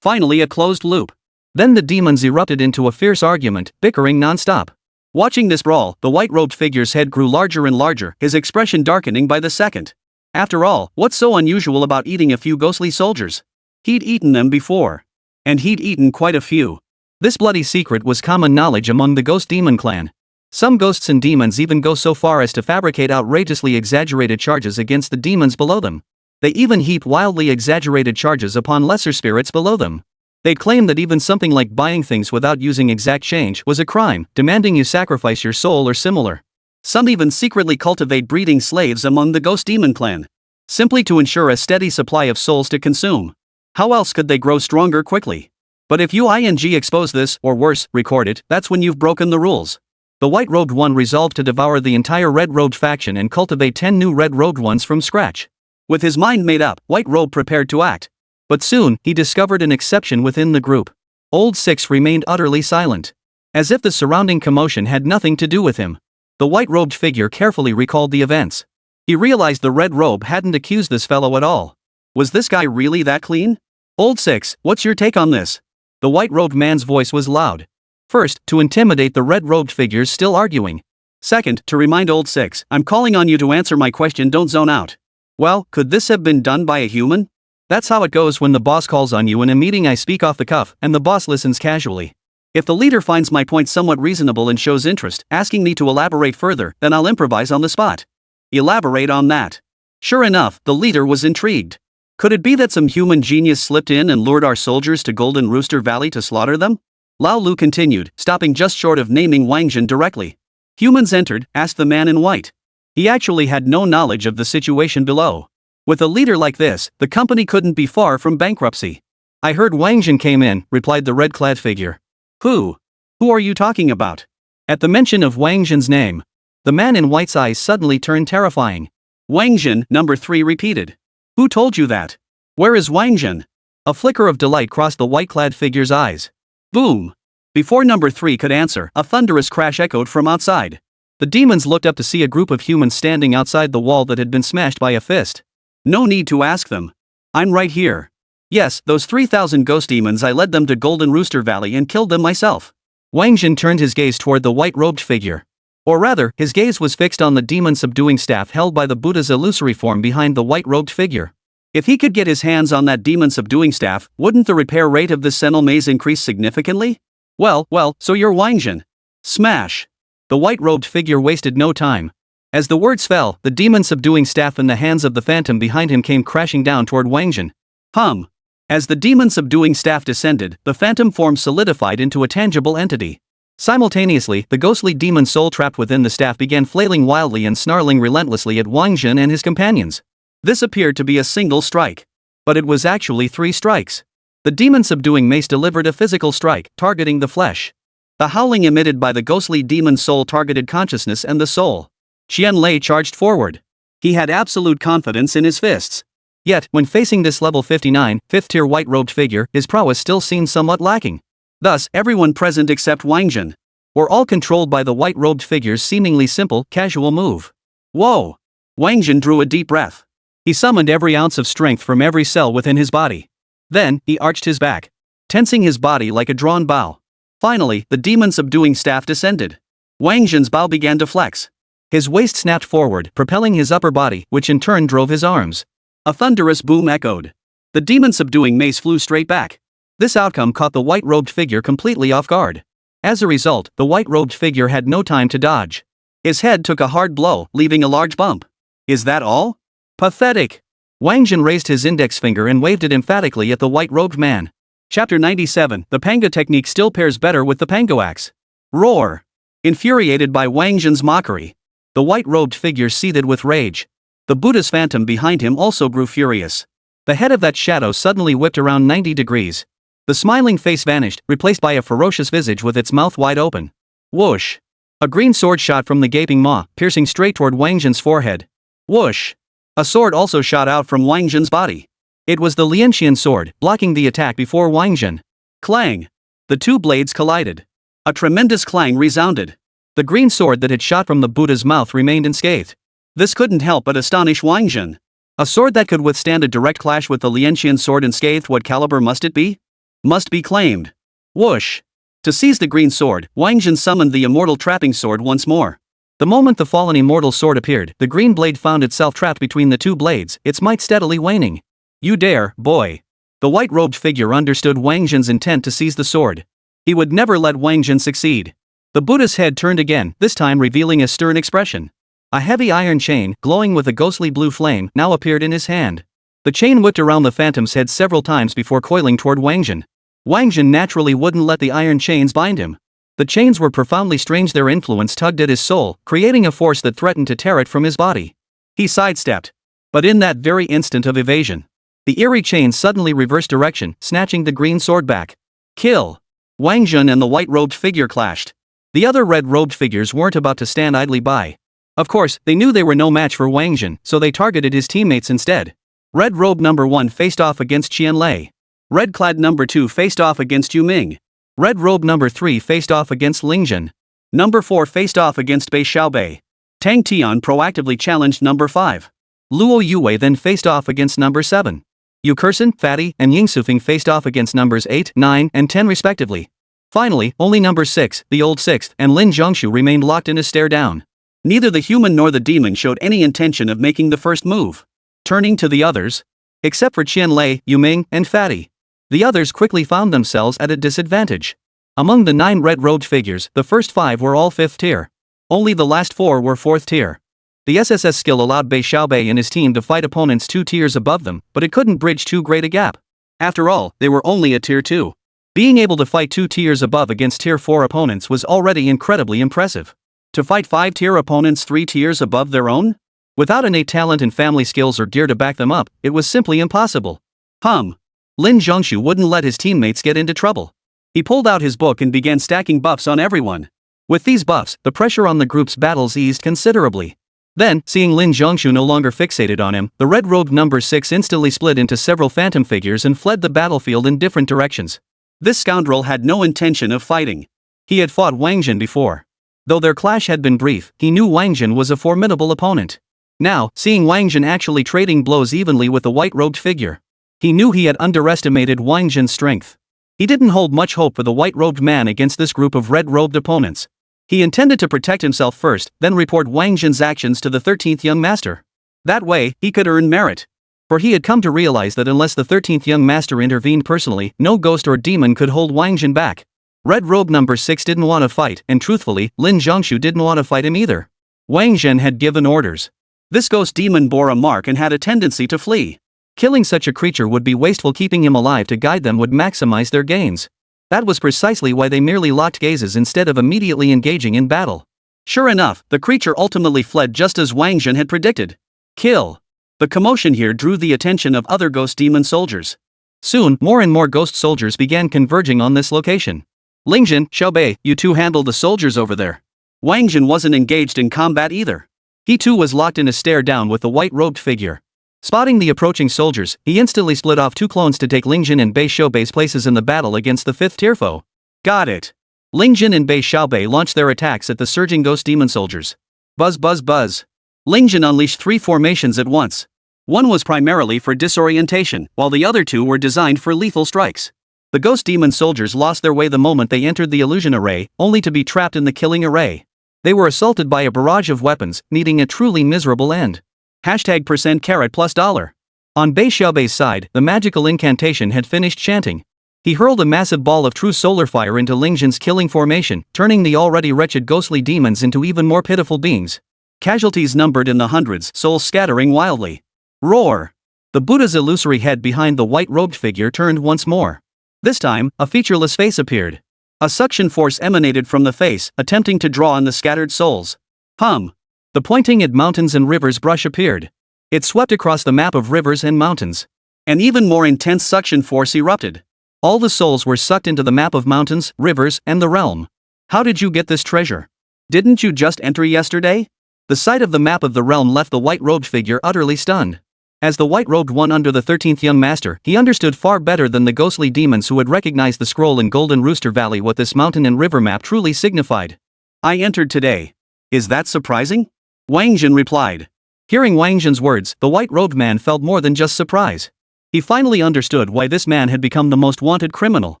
finally a closed loop. Then the demons erupted into a fierce argument, bickering non-stop. Watching this brawl, the white-robed figure's head grew larger and larger, his expression darkening by the second. After all, what's so unusual about eating a few ghostly soldiers? He'd eaten them before. And he'd eaten quite a few. This bloody secret was common knowledge among the ghost demon clan. Some ghosts and demons even go so far as to fabricate outrageously exaggerated charges against the demons below them. They even heap wildly exaggerated charges upon lesser spirits below them. They'd claim that even something like buying things without using exact change was a crime, demanding you sacrifice your soul or similar. Some even secretly cultivate breeding slaves among the ghost demon clan, simply to ensure a steady supply of souls to consume. How else could they grow stronger quickly? But if you expose this, or worse, record it, that's when you've broken the rules. The white-robed one resolved to devour the entire red-robed faction and cultivate 10 new red-robed ones from scratch. With his mind made up, White Robe prepared to act. But soon, he discovered an exception within the group. Old Six remained utterly silent. As if the surrounding commotion had nothing to do with him. The white-robed figure carefully recalled the events. He realized the red robe hadn't accused this fellow at all. Was this guy really that clean? Old Six, what's your take on this? The white-robed man's voice was loud. First, to intimidate the red-robed figures still arguing. Second, to remind old 6, I'm calling on you to answer my question, don't zone out. Well, could this have been done by a human? That's how it goes when the boss calls on you in a meeting. I speak off the cuff, and the boss listens casually. If the leader finds my point somewhat reasonable and shows interest, asking me to elaborate further, then I'll improvise on the spot. Elaborate on that. Sure enough, the leader was intrigued. Could it be that some human genius slipped in and lured our soldiers to Golden Rooster Valley to slaughter them? Lao Lu continued, stopping just short of naming Wáng Zhen directly. Humans entered, asked the man in white. He actually had no knowledge of the situation below. With a leader like this, the company couldn't be far from bankruptcy. I heard Wáng Zhen came in, replied the red-clad figure. Who? Who are you talking about? At the mention of Wáng Zhen's name, the man in white's eyes suddenly turned terrifying. Wáng Zhen, number 3 repeated. Who told you that? Where is Wáng Zhen? A flicker of delight crossed the white-clad figure's eyes. Boom! Before number 3 could answer, a thunderous crash echoed from outside. The demons looked up to see a group of humans standing outside the wall that had been smashed by a fist. No need to ask them. I'm right here. Yes, those 3,000 ghost demons, I led them to Golden Rooster Valley and killed them myself. Wáng Zhen turned his gaze toward the white-robed figure. Or rather, his gaze was fixed on the demon-subduing staff held by the Buddha's illusory form behind the white-robed figure. If he could get his hands on that demon-subduing staff, wouldn't the repair rate of this sentinel maze increase significantly? Well, so you're Wáng Zhen. Smash! The white-robed figure wasted no time. As the words fell, the demon-subduing staff in the hands of the phantom behind him came crashing down toward Wáng Zhen. Hum. As the demon-subduing staff descended, the phantom form solidified into a tangible entity. Simultaneously, the ghostly demon soul trapped within the staff began flailing wildly and snarling relentlessly at Wáng Zhen and his companions. This appeared to be a single strike. But it was actually 3 strikes. The demon-subduing mace delivered a physical strike, targeting the flesh. The howling emitted by the ghostly demon soul targeted consciousness and the soul. Qianlei charged forward. He had absolute confidence in his fists. Yet, when facing this level 59, 5th-tier white-robed figure, his prowess still seemed somewhat lacking. Thus, everyone present except Wáng Zhen were all controlled by the white-robed figure's seemingly simple, casual move. Whoa! Wáng Zhen drew a deep breath. He summoned every ounce of strength from every cell within his body. Then, he arched his back, tensing his body like a drawn bow. Finally, the demon-subduing staff descended. Wáng Zhen's bow began to flex. His waist snapped forward, propelling his upper body, which in turn drove his arms. A thunderous boom echoed. The demon-subduing mace flew straight back. This outcome caught the white-robed figure completely off guard. As a result, the white-robed figure had no time to dodge. His head took a hard blow, leaving a large bump. Is that all? Pathetic! Wáng Zhen raised his index finger and waved it emphatically at the white-robed man. Chapter 97, the Panga technique still pairs better with the Pango axe. Roar! Infuriated by Wáng Zhen's mockery, the white-robed figure seethed with rage. The Buddha's phantom behind him also grew furious. The head of that shadow suddenly whipped around 90 degrees. The smiling face vanished, replaced by a ferocious visage with its mouth wide open. Whoosh! A green sword shot from the gaping maw, piercing straight toward Wáng Zhen's forehead. Whoosh! A sword also shot out from Wáng Zhen's body. It was the Lianxian sword, blocking the attack before Wáng Zhen. Clang! The two blades collided. A tremendous clang resounded. The green sword that had shot from the Buddha's mouth remained unscathed. This couldn't help but astonish Wáng Zhen. A sword that could withstand a direct clash with the Lianxian sword unscathed, what caliber must it be? Must be claimed. Whoosh! To seize the green sword, Wáng Zhen summoned the immortal trapping sword once more. The moment the fallen immortal sword appeared, the green blade found itself trapped between the two blades, its might steadily waning. You dare, boy! The white-robed figure understood Wáng Zhen's intent to seize the sword. He would never let Wáng Zhen succeed. The Buddha's head turned again, this time revealing a stern expression. A heavy iron chain, glowing with a ghostly blue flame, now appeared in his hand. The chain whipped around the phantom's head several times before coiling toward Wáng Zhen. Wáng Zhen naturally wouldn't let the iron chains bind him. The chains were profoundly strange, their influence tugged at his soul, creating a force that threatened to tear it from his body. He sidestepped. But in that very instant of evasion, the eerie chain suddenly reversed direction, snatching the green sword back. Kill! Wáng Zhen and the white-robed figure clashed. The other red-robed figures weren't about to stand idly by. Of course, they knew they were no match for Wáng Zhen, so they targeted his teammates instead. Red robe number 1 faced off against Qianlei. Red clad number 2 faced off against Yu Ming. Red robe number 3 faced off against Ling Zhen. Number 4 faced off against Bei Xiaobei. Tang Tian proactively challenged number 5. Luo Yue then faced off against number 7. Yu Kersen, Fatty, and Ying Sufeng faced off against numbers 8, 9, and 10 respectively. Finally, only number 6, the old 6th, and Lin Zhongshu remained locked in a stare down. Neither the human nor the demon showed any intention of making the first move. Turning to the others, except for Qianlei, Yuming, and Fatty, the others quickly found themselves at a disadvantage. Among the 9 red-robed figures, the first 5 were all 5th tier. Only the last 4 were 4th tier. The SSS skill allowed Bei Xiaobei and his team to fight opponents 2 tiers above them, but it couldn't bridge too great a gap. After all, they were only at tier 2. Being able to fight 2 tiers above against tier 4 opponents was already incredibly impressive. To fight 5-tier opponents 3 tiers above their own? Without innate talent and family skills or gear to back them up, it was simply impossible. Lin Zhongshu wouldn't let his teammates get into trouble. He pulled out his book and began stacking buffs on everyone. With these buffs, the pressure on the group's battles eased considerably. Then, seeing Lin Zhongshu no longer fixated on him, the red-robed number 6 instantly split into several phantom figures and fled the battlefield in different directions. This scoundrel had no intention of fighting. He had fought Wáng Zhen before. Though their clash had been brief, he knew Wáng Zhen was a formidable opponent. Now, seeing Wáng Zhen actually trading blows evenly with the white-robed figure, he knew he had underestimated Wáng Zhen's strength. He didn't hold much hope for the white-robed man against this group of red-robed opponents. He intended to protect himself first, then report Wáng Zhen's actions to the 13th young master. That way, he could earn merit. For he had come to realize that unless the 13th young master intervened personally, no ghost or demon could hold Wáng Zhen back. Red robe number 6 didn't want to fight, and truthfully, Lin Zhongshu didn't want to fight him either. Wáng Zhen had given orders. This ghost demon bore a mark and had a tendency to flee. Killing such a creature would be wasteful. Keeping him alive to guide them would maximize their gains. That was precisely why they merely locked gazes instead of immediately engaging in battle. Sure enough, the creature ultimately fled just as Wáng Zhen had predicted. Kill. The commotion here drew the attention of other ghost demon soldiers. Soon, more and more ghost soldiers began converging on this location. Lingzhen, Xiaobei, you two handle the soldiers over there. Wáng Zhen wasn't engaged in combat either. He too was locked in a stare down with the white-robed figure. Spotting the approaching soldiers, he instantly split off 2 clones to take Lingzhen and Bei Xiaobei's places in the battle against the 5th tier foe. Got it. Lingzhen and Bei Xiaobei launched their attacks at the surging ghost demon soldiers. Buzz buzz buzz. Lingzhen unleashed 3 formations at once. One was primarily for disorientation, while the other 2 were designed for lethal strikes. The ghost demon soldiers lost their way the moment they entered the illusion array, only to be trapped in the killing array. They were assaulted by a barrage of weapons, needing a truly miserable end. $+. On Bei Xiaobei's side, the magical incantation had finished chanting. He hurled a massive ball of true solar fire into Lingzhen's killing formation, turning the already wretched ghostly demons into even more pitiful beings. Casualties numbered in the hundreds, souls scattering wildly. Roar! The Buddha's illusory head behind the white-robed figure turned once more. This time, a featureless face appeared. A suction force emanated from the face, attempting to draw on the scattered souls. The pointing at mountains and rivers brush appeared. It swept across the map of rivers and mountains. An even more intense suction force erupted. All the souls were sucked into the map of mountains, rivers, and the realm. How did you get this treasure? Didn't you just enter yesterday? The sight of the map of the realm left the white-robed figure utterly stunned. As the white-robed one under the 13th young master, he understood far better than the ghostly demons who had recognized the scroll in Golden Rooster Valley what this mountain and river map truly signified. I entered today. Is that surprising? Wáng Zhen replied. Hearing Wáng Zhen's words, the white-robed man felt more than just surprise. He finally understood why this man had become the most wanted criminal.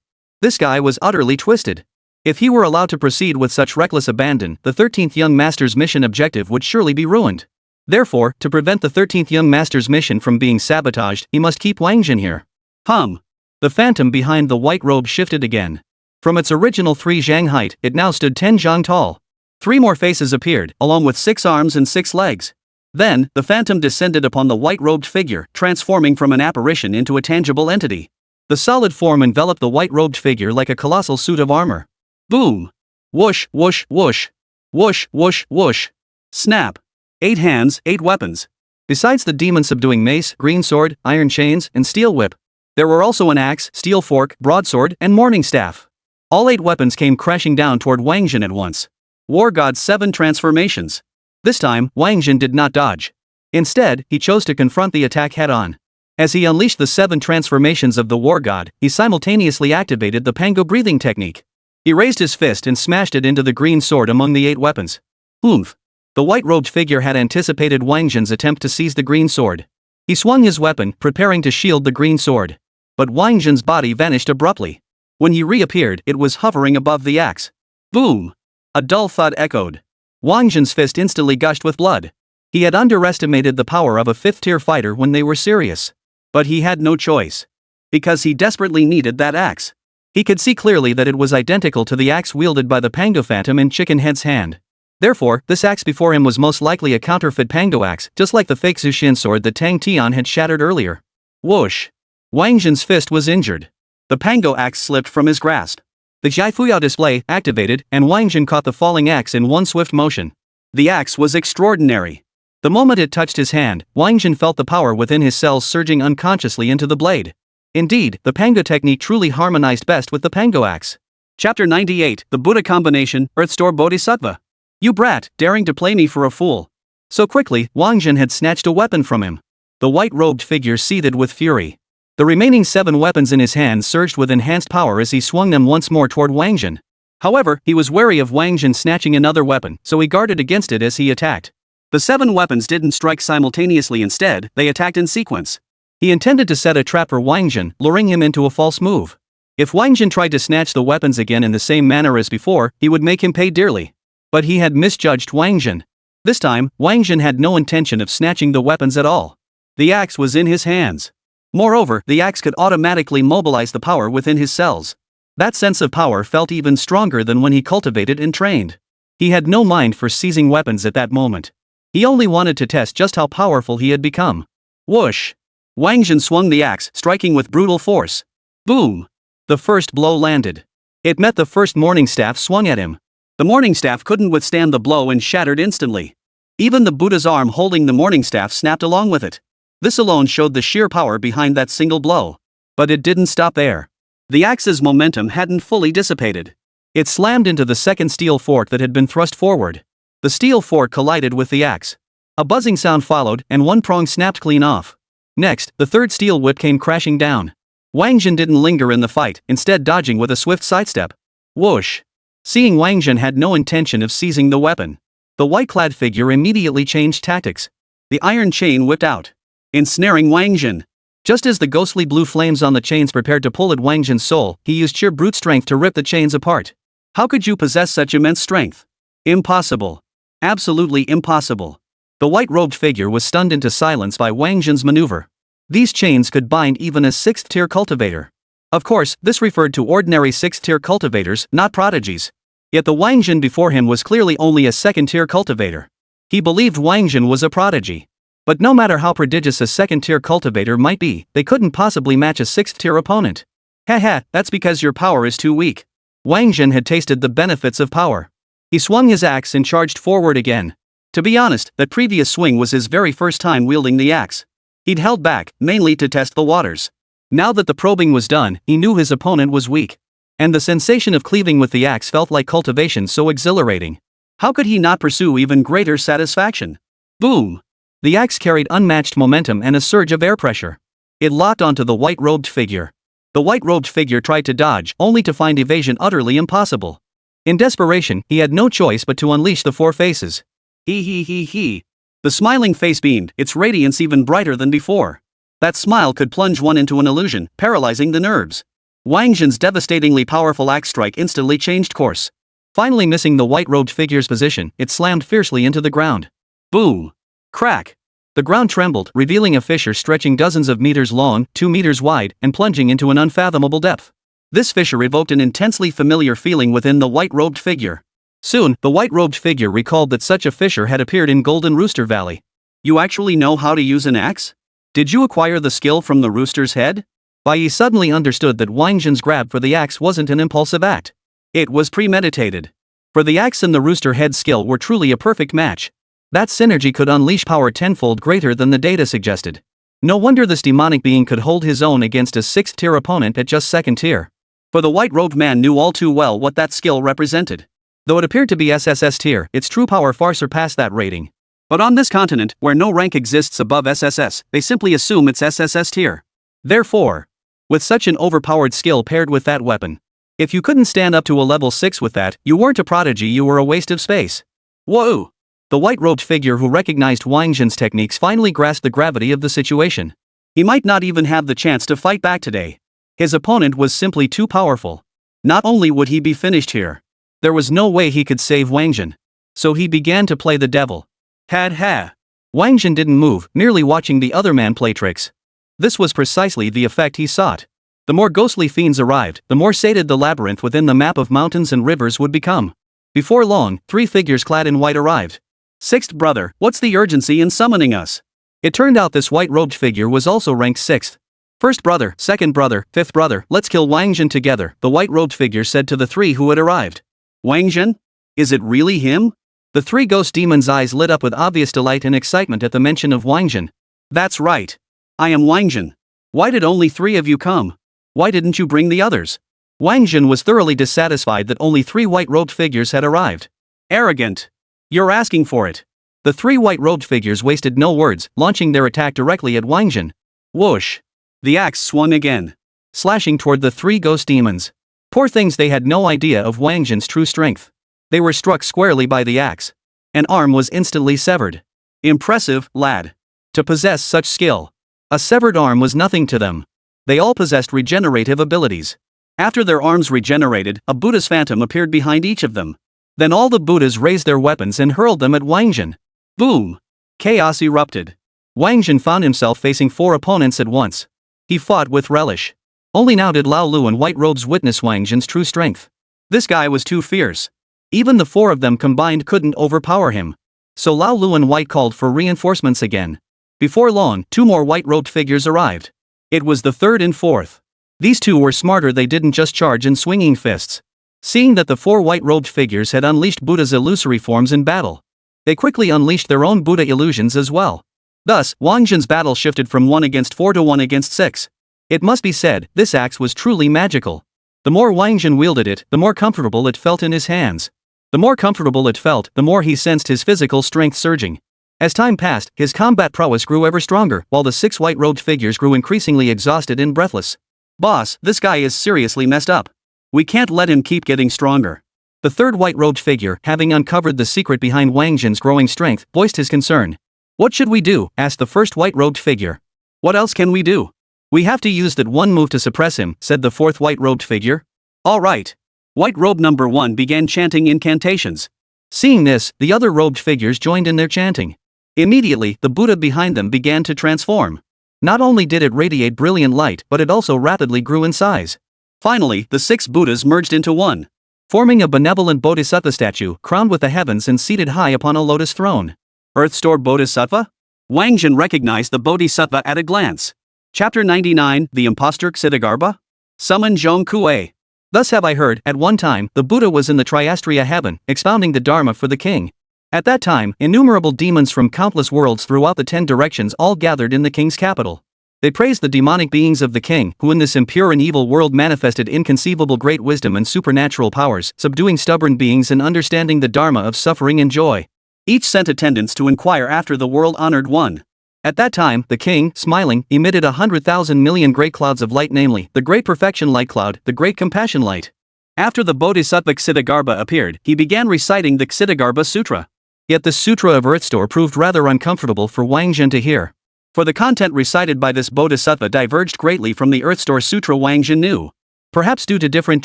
This guy was utterly twisted. If he were allowed to proceed with such reckless abandon, the 13th young master's mission objective would surely be ruined. Therefore, to prevent the 13th young master's mission from being sabotaged, he must keep Wáng Zhen here. The phantom behind the white robe shifted again. From its original 3 zhang height, it now stood 10 zhang tall. 3 more faces appeared, along with 6 arms and 6 legs. Then, the phantom descended upon the white-robed figure, transforming from an apparition into a tangible entity. The solid form enveloped the white-robed figure like a colossal suit of armor. Boom! Whoosh, whoosh, whoosh. Whoosh, whoosh, whoosh. Snap! 8 hands, 8 weapons. Besides the demon-subduing mace, green sword, iron chains, and steel whip, there were also an axe, steel fork, broadsword, and morning staff. All 8 weapons came crashing down toward Wáng Zhen at once. War God's 7 transformations. This time, Wáng Zhen did not dodge. Instead, he chose to confront the attack head-on. As he unleashed the 7 transformations of the War God, he simultaneously activated the Pango breathing technique. He raised his fist and smashed it into the green sword among the 8 weapons. Oomph! The white-robed figure had anticipated Wáng Zhen's attempt to seize the green sword. He swung his weapon, preparing to shield the green sword. But Wáng Zhen's body vanished abruptly. When he reappeared, it was hovering above the axe. Boom! A dull thud echoed. Wáng Zhen's fist instantly gushed with blood. He had underestimated the power of a 5th-tier fighter when they were serious. But he had no choice. Because he desperately needed that axe. He could see clearly that it was identical to the axe wielded by the Pango Phantom in Chicken Head's hand. Therefore, this axe before him was most likely a counterfeit Pango axe, just like the fake Zushin sword that Tang Tian had shattered earlier. Whoosh! Wáng Zhen's fist was injured. The Pango axe slipped from his grasp. The Jiafuyao display activated, and Wáng Zhen caught the falling axe in one swift motion. The axe was extraordinary. The moment it touched his hand, Wáng Zhen felt the power within his cells surging unconsciously into the blade. Indeed, the Pango technique truly harmonized best with the Pango axe. Chapter 98, The Buddha Combination, Earthstore Bodhisattva. You brat, daring to play me for a fool. So quickly, Wáng Zhen had snatched a weapon from him. The white-robed figure seethed with fury. The remaining 7 weapons in his hand surged with enhanced power as he swung them once more toward Wáng Zhen. However, he was wary of Wáng Zhen snatching another weapon, so he guarded against it as he attacked. The 7 weapons didn't strike simultaneously, instead, they attacked in sequence. He intended to set a trap for Wáng Zhen, luring him into a false move. If Wáng Zhen tried to snatch the weapons again in the same manner as before, he would make him pay dearly. But he had misjudged Wáng Zhen. This time, Wáng Zhen had no intention of snatching the weapons at all. The axe was in his hands. Moreover, the axe could automatically mobilize the power within his cells. That sense of power felt even stronger than when he cultivated and trained. He had no mind for seizing weapons at that moment. He only wanted to test just how powerful he had become. Whoosh! Wáng Zhen swung the axe, striking with brutal force. Boom! The first blow landed. It met the first morning staff swung at him. The morning staff couldn't withstand the blow and shattered instantly. Even the Buddha's arm holding the morning staff snapped along with it. This alone showed the sheer power behind that single blow. But it didn't stop there. The axe's momentum hadn't fully dissipated. It slammed into the second steel fork that had been thrust forward. The steel fork collided with the axe. A buzzing sound followed, and one prong snapped clean off. Next, the third steel whip came crashing down. Wáng Zhen didn't linger in the fight, instead dodging with a swift sidestep. Whoosh! Seeing Wáng Zhen had no intention of seizing the weapon, the white-clad figure immediately changed tactics. The iron chain whipped out, ensnaring Wáng Zhen. Just as the ghostly blue flames on the chains prepared to pull at Wáng Zhen's soul, he used sheer brute strength to rip the chains apart. How could you possess such immense strength? Impossible. Absolutely impossible. The white-robed figure was stunned into silence by Wáng Zhen's maneuver. These chains could bind even a 6th-tier cultivator. Of course, this referred to ordinary 6th-tier cultivators, not prodigies. Yet the Wáng Zhen before him was clearly only a 2nd-tier cultivator. He believed Wáng Zhen was a prodigy. But no matter how prodigious a 2nd-tier cultivator might be, they couldn't possibly match a 6th-tier opponent. Haha, that's because your power is too weak. Wáng Zhen had tasted the benefits of power. He swung his axe and charged forward again. To be honest, that previous swing was his very first time wielding the axe. He'd held back, mainly to test the waters. Now that the probing was done, he knew his opponent was weak. And the sensation of cleaving with the axe felt like cultivation so exhilarating. How could he not pursue even greater satisfaction? Boom! The axe carried unmatched momentum and a surge of air pressure. It locked onto the white-robed figure. The white-robed figure tried to dodge, only to find evasion utterly impossible. In desperation, he had no choice but to unleash the 4 faces. He. The smiling face beamed, its radiance even brighter than before. That smile could plunge one into an illusion, paralyzing the nerves. Wáng Zhen's devastatingly powerful axe strike instantly changed course. Finally missing the white-robed figure's position, it slammed fiercely into the ground. Boom! Crack! The ground trembled, revealing a fissure stretching dozens of meters long, 2 meters wide, and plunging into an unfathomable depth. This fissure evoked an intensely familiar feeling within the white-robed figure. Soon, the white-robed figure recalled that such a fissure had appeared in Golden Rooster Valley. You actually know how to use an axe? Did you acquire the skill from the rooster's head? Bai suddenly understood that Wáng Zhen's grab for the axe wasn't an impulsive act. It was premeditated. For the axe and the rooster head skill were truly a perfect match. That synergy could unleash power tenfold greater than the data suggested. No wonder this demonic being could hold his own against a 6th-tier opponent at just 2nd tier. For the white-robed man knew all too well what that skill represented. Though it appeared to be SSS tier, its true power far surpassed that rating. But on this continent, where no rank exists above SSS, they simply assume it's SSS tier. Therefore, with such an overpowered skill paired with that weapon, if you couldn't stand up to a level 6 with that, you weren't a prodigy, you were a waste of space. Whoa! The white-robed figure who recognized Wáng Zhen's techniques finally grasped the gravity of the situation. He might not even have the chance to fight back today. His opponent was simply too powerful. Not only would he be finished here, there was no way he could save Wáng Zhen. So he began to play the devil. Had ha. Wáng Zhen didn't move, merely watching the other man play tricks. This was precisely the effect he sought. The more ghostly fiends arrived, the more sated the labyrinth within the map of mountains and rivers would become. Before long, 3 figures clad in white arrived. "Sixth brother, what's the urgency in summoning us?" It turned out this white-robed figure was also ranked 6th. "First brother, second brother, 5th brother, let's kill Wáng Zhen together," the white-robed figure said to the 3 who had arrived. "Wáng Zhen? Is it really him?" The 3 ghost demons' eyes lit up with obvious delight and excitement at the mention of Wáng Zhen. "That's right. I am Wáng Zhen. Why did only 3 of you come? Why didn't you bring the others?" Wáng Zhen was thoroughly dissatisfied that only 3 white-robed figures had arrived. "Arrogant. You're asking for it." The 3 white-robed figures wasted no words, launching their attack directly at Wáng Zhen. Whoosh! The axe swung again, slashing toward the 3 ghost demons. Poor things, they had no idea of Wáng Zhen's true strength. They were struck squarely by the axe. An arm was instantly severed. Impressive, lad. To possess such skill. A severed arm was nothing to them. They all possessed regenerative abilities. After their arms regenerated, a Buddha's phantom appeared behind each of them. Then all the Buddhas raised their weapons and hurled them at Wáng Zhen. Boom! Chaos erupted. Wáng Zhen found himself facing 4 opponents at once. He fought with relish. Only now did Lao Lu and White Robes witness Wáng Zhen's true strength. This guy was too fierce. Even the 4 of them combined couldn't overpower him. So Lao Lu and White called for reinforcements again. Before long, 2 more white-robed figures arrived. It was the 3rd and 4th. These 2 were smarter, they didn't just charge in swinging fists. Seeing that the 4 white-robed figures had unleashed Buddha's illusory forms in battle, they quickly unleashed their own Buddha illusions as well. Thus, Wáng Zhen's battle shifted from 1 against 4 to 1 against 6. It must be said, this axe was truly magical. The more Wáng Zhen wielded it, the more comfortable it felt in his hands. The more comfortable it felt, the more he sensed his physical strength surging. As time passed, his combat prowess grew ever stronger, while the 6 white-robed figures grew increasingly exhausted and breathless. "Boss, this guy is seriously messed up. We can't let him keep getting stronger." The 3rd white-robed figure, having uncovered the secret behind Wáng Zhen's growing strength, voiced his concern. "What should we do?" asked the 1st white-robed figure. "What else can we do? We have to use that one move to suppress him," said the 4th white-robed figure. "All right." White robe number 1 began chanting incantations. Seeing this, the other robed figures joined in their chanting. Immediately, the Buddha behind them began to transform. Not only did it radiate brilliant light, but it also rapidly grew in size. Finally, the 6 Buddhas merged into one, forming a benevolent bodhisattva statue, crowned with the heavens and seated high upon a lotus throne. Earth Store Bodhisattva? Wáng Zhen recognized the bodhisattva at a glance. Chapter 99, The Impostor Ksitigarbha? Summon Zhong Kuei. Thus have I heard, at one time, the Buddha was in the Triastria heaven, expounding the Dharma for the king. At that time, innumerable demons from countless worlds throughout the 10 directions all gathered in the king's capital. They praised the demonic beings of the king, who in this impure and evil world manifested inconceivable great wisdom and supernatural powers, subduing stubborn beings and understanding the Dharma of suffering and joy. Each sent attendants to inquire after the world-honored one. At that time, the king, smiling, emitted 100,000 million great clouds of light, namely, the Great Perfection Light Cloud, the Great Compassion Light. After the Bodhisattva Ksitigarbha appeared, he began reciting the Ksitigarbha Sutra. Yet the Sutra of Earthstore proved rather uncomfortable for Wáng Zhen to hear. For the content recited by this bodhisattva diverged greatly from the Earthstore Sutra Wáng Zhen knew. Perhaps due to different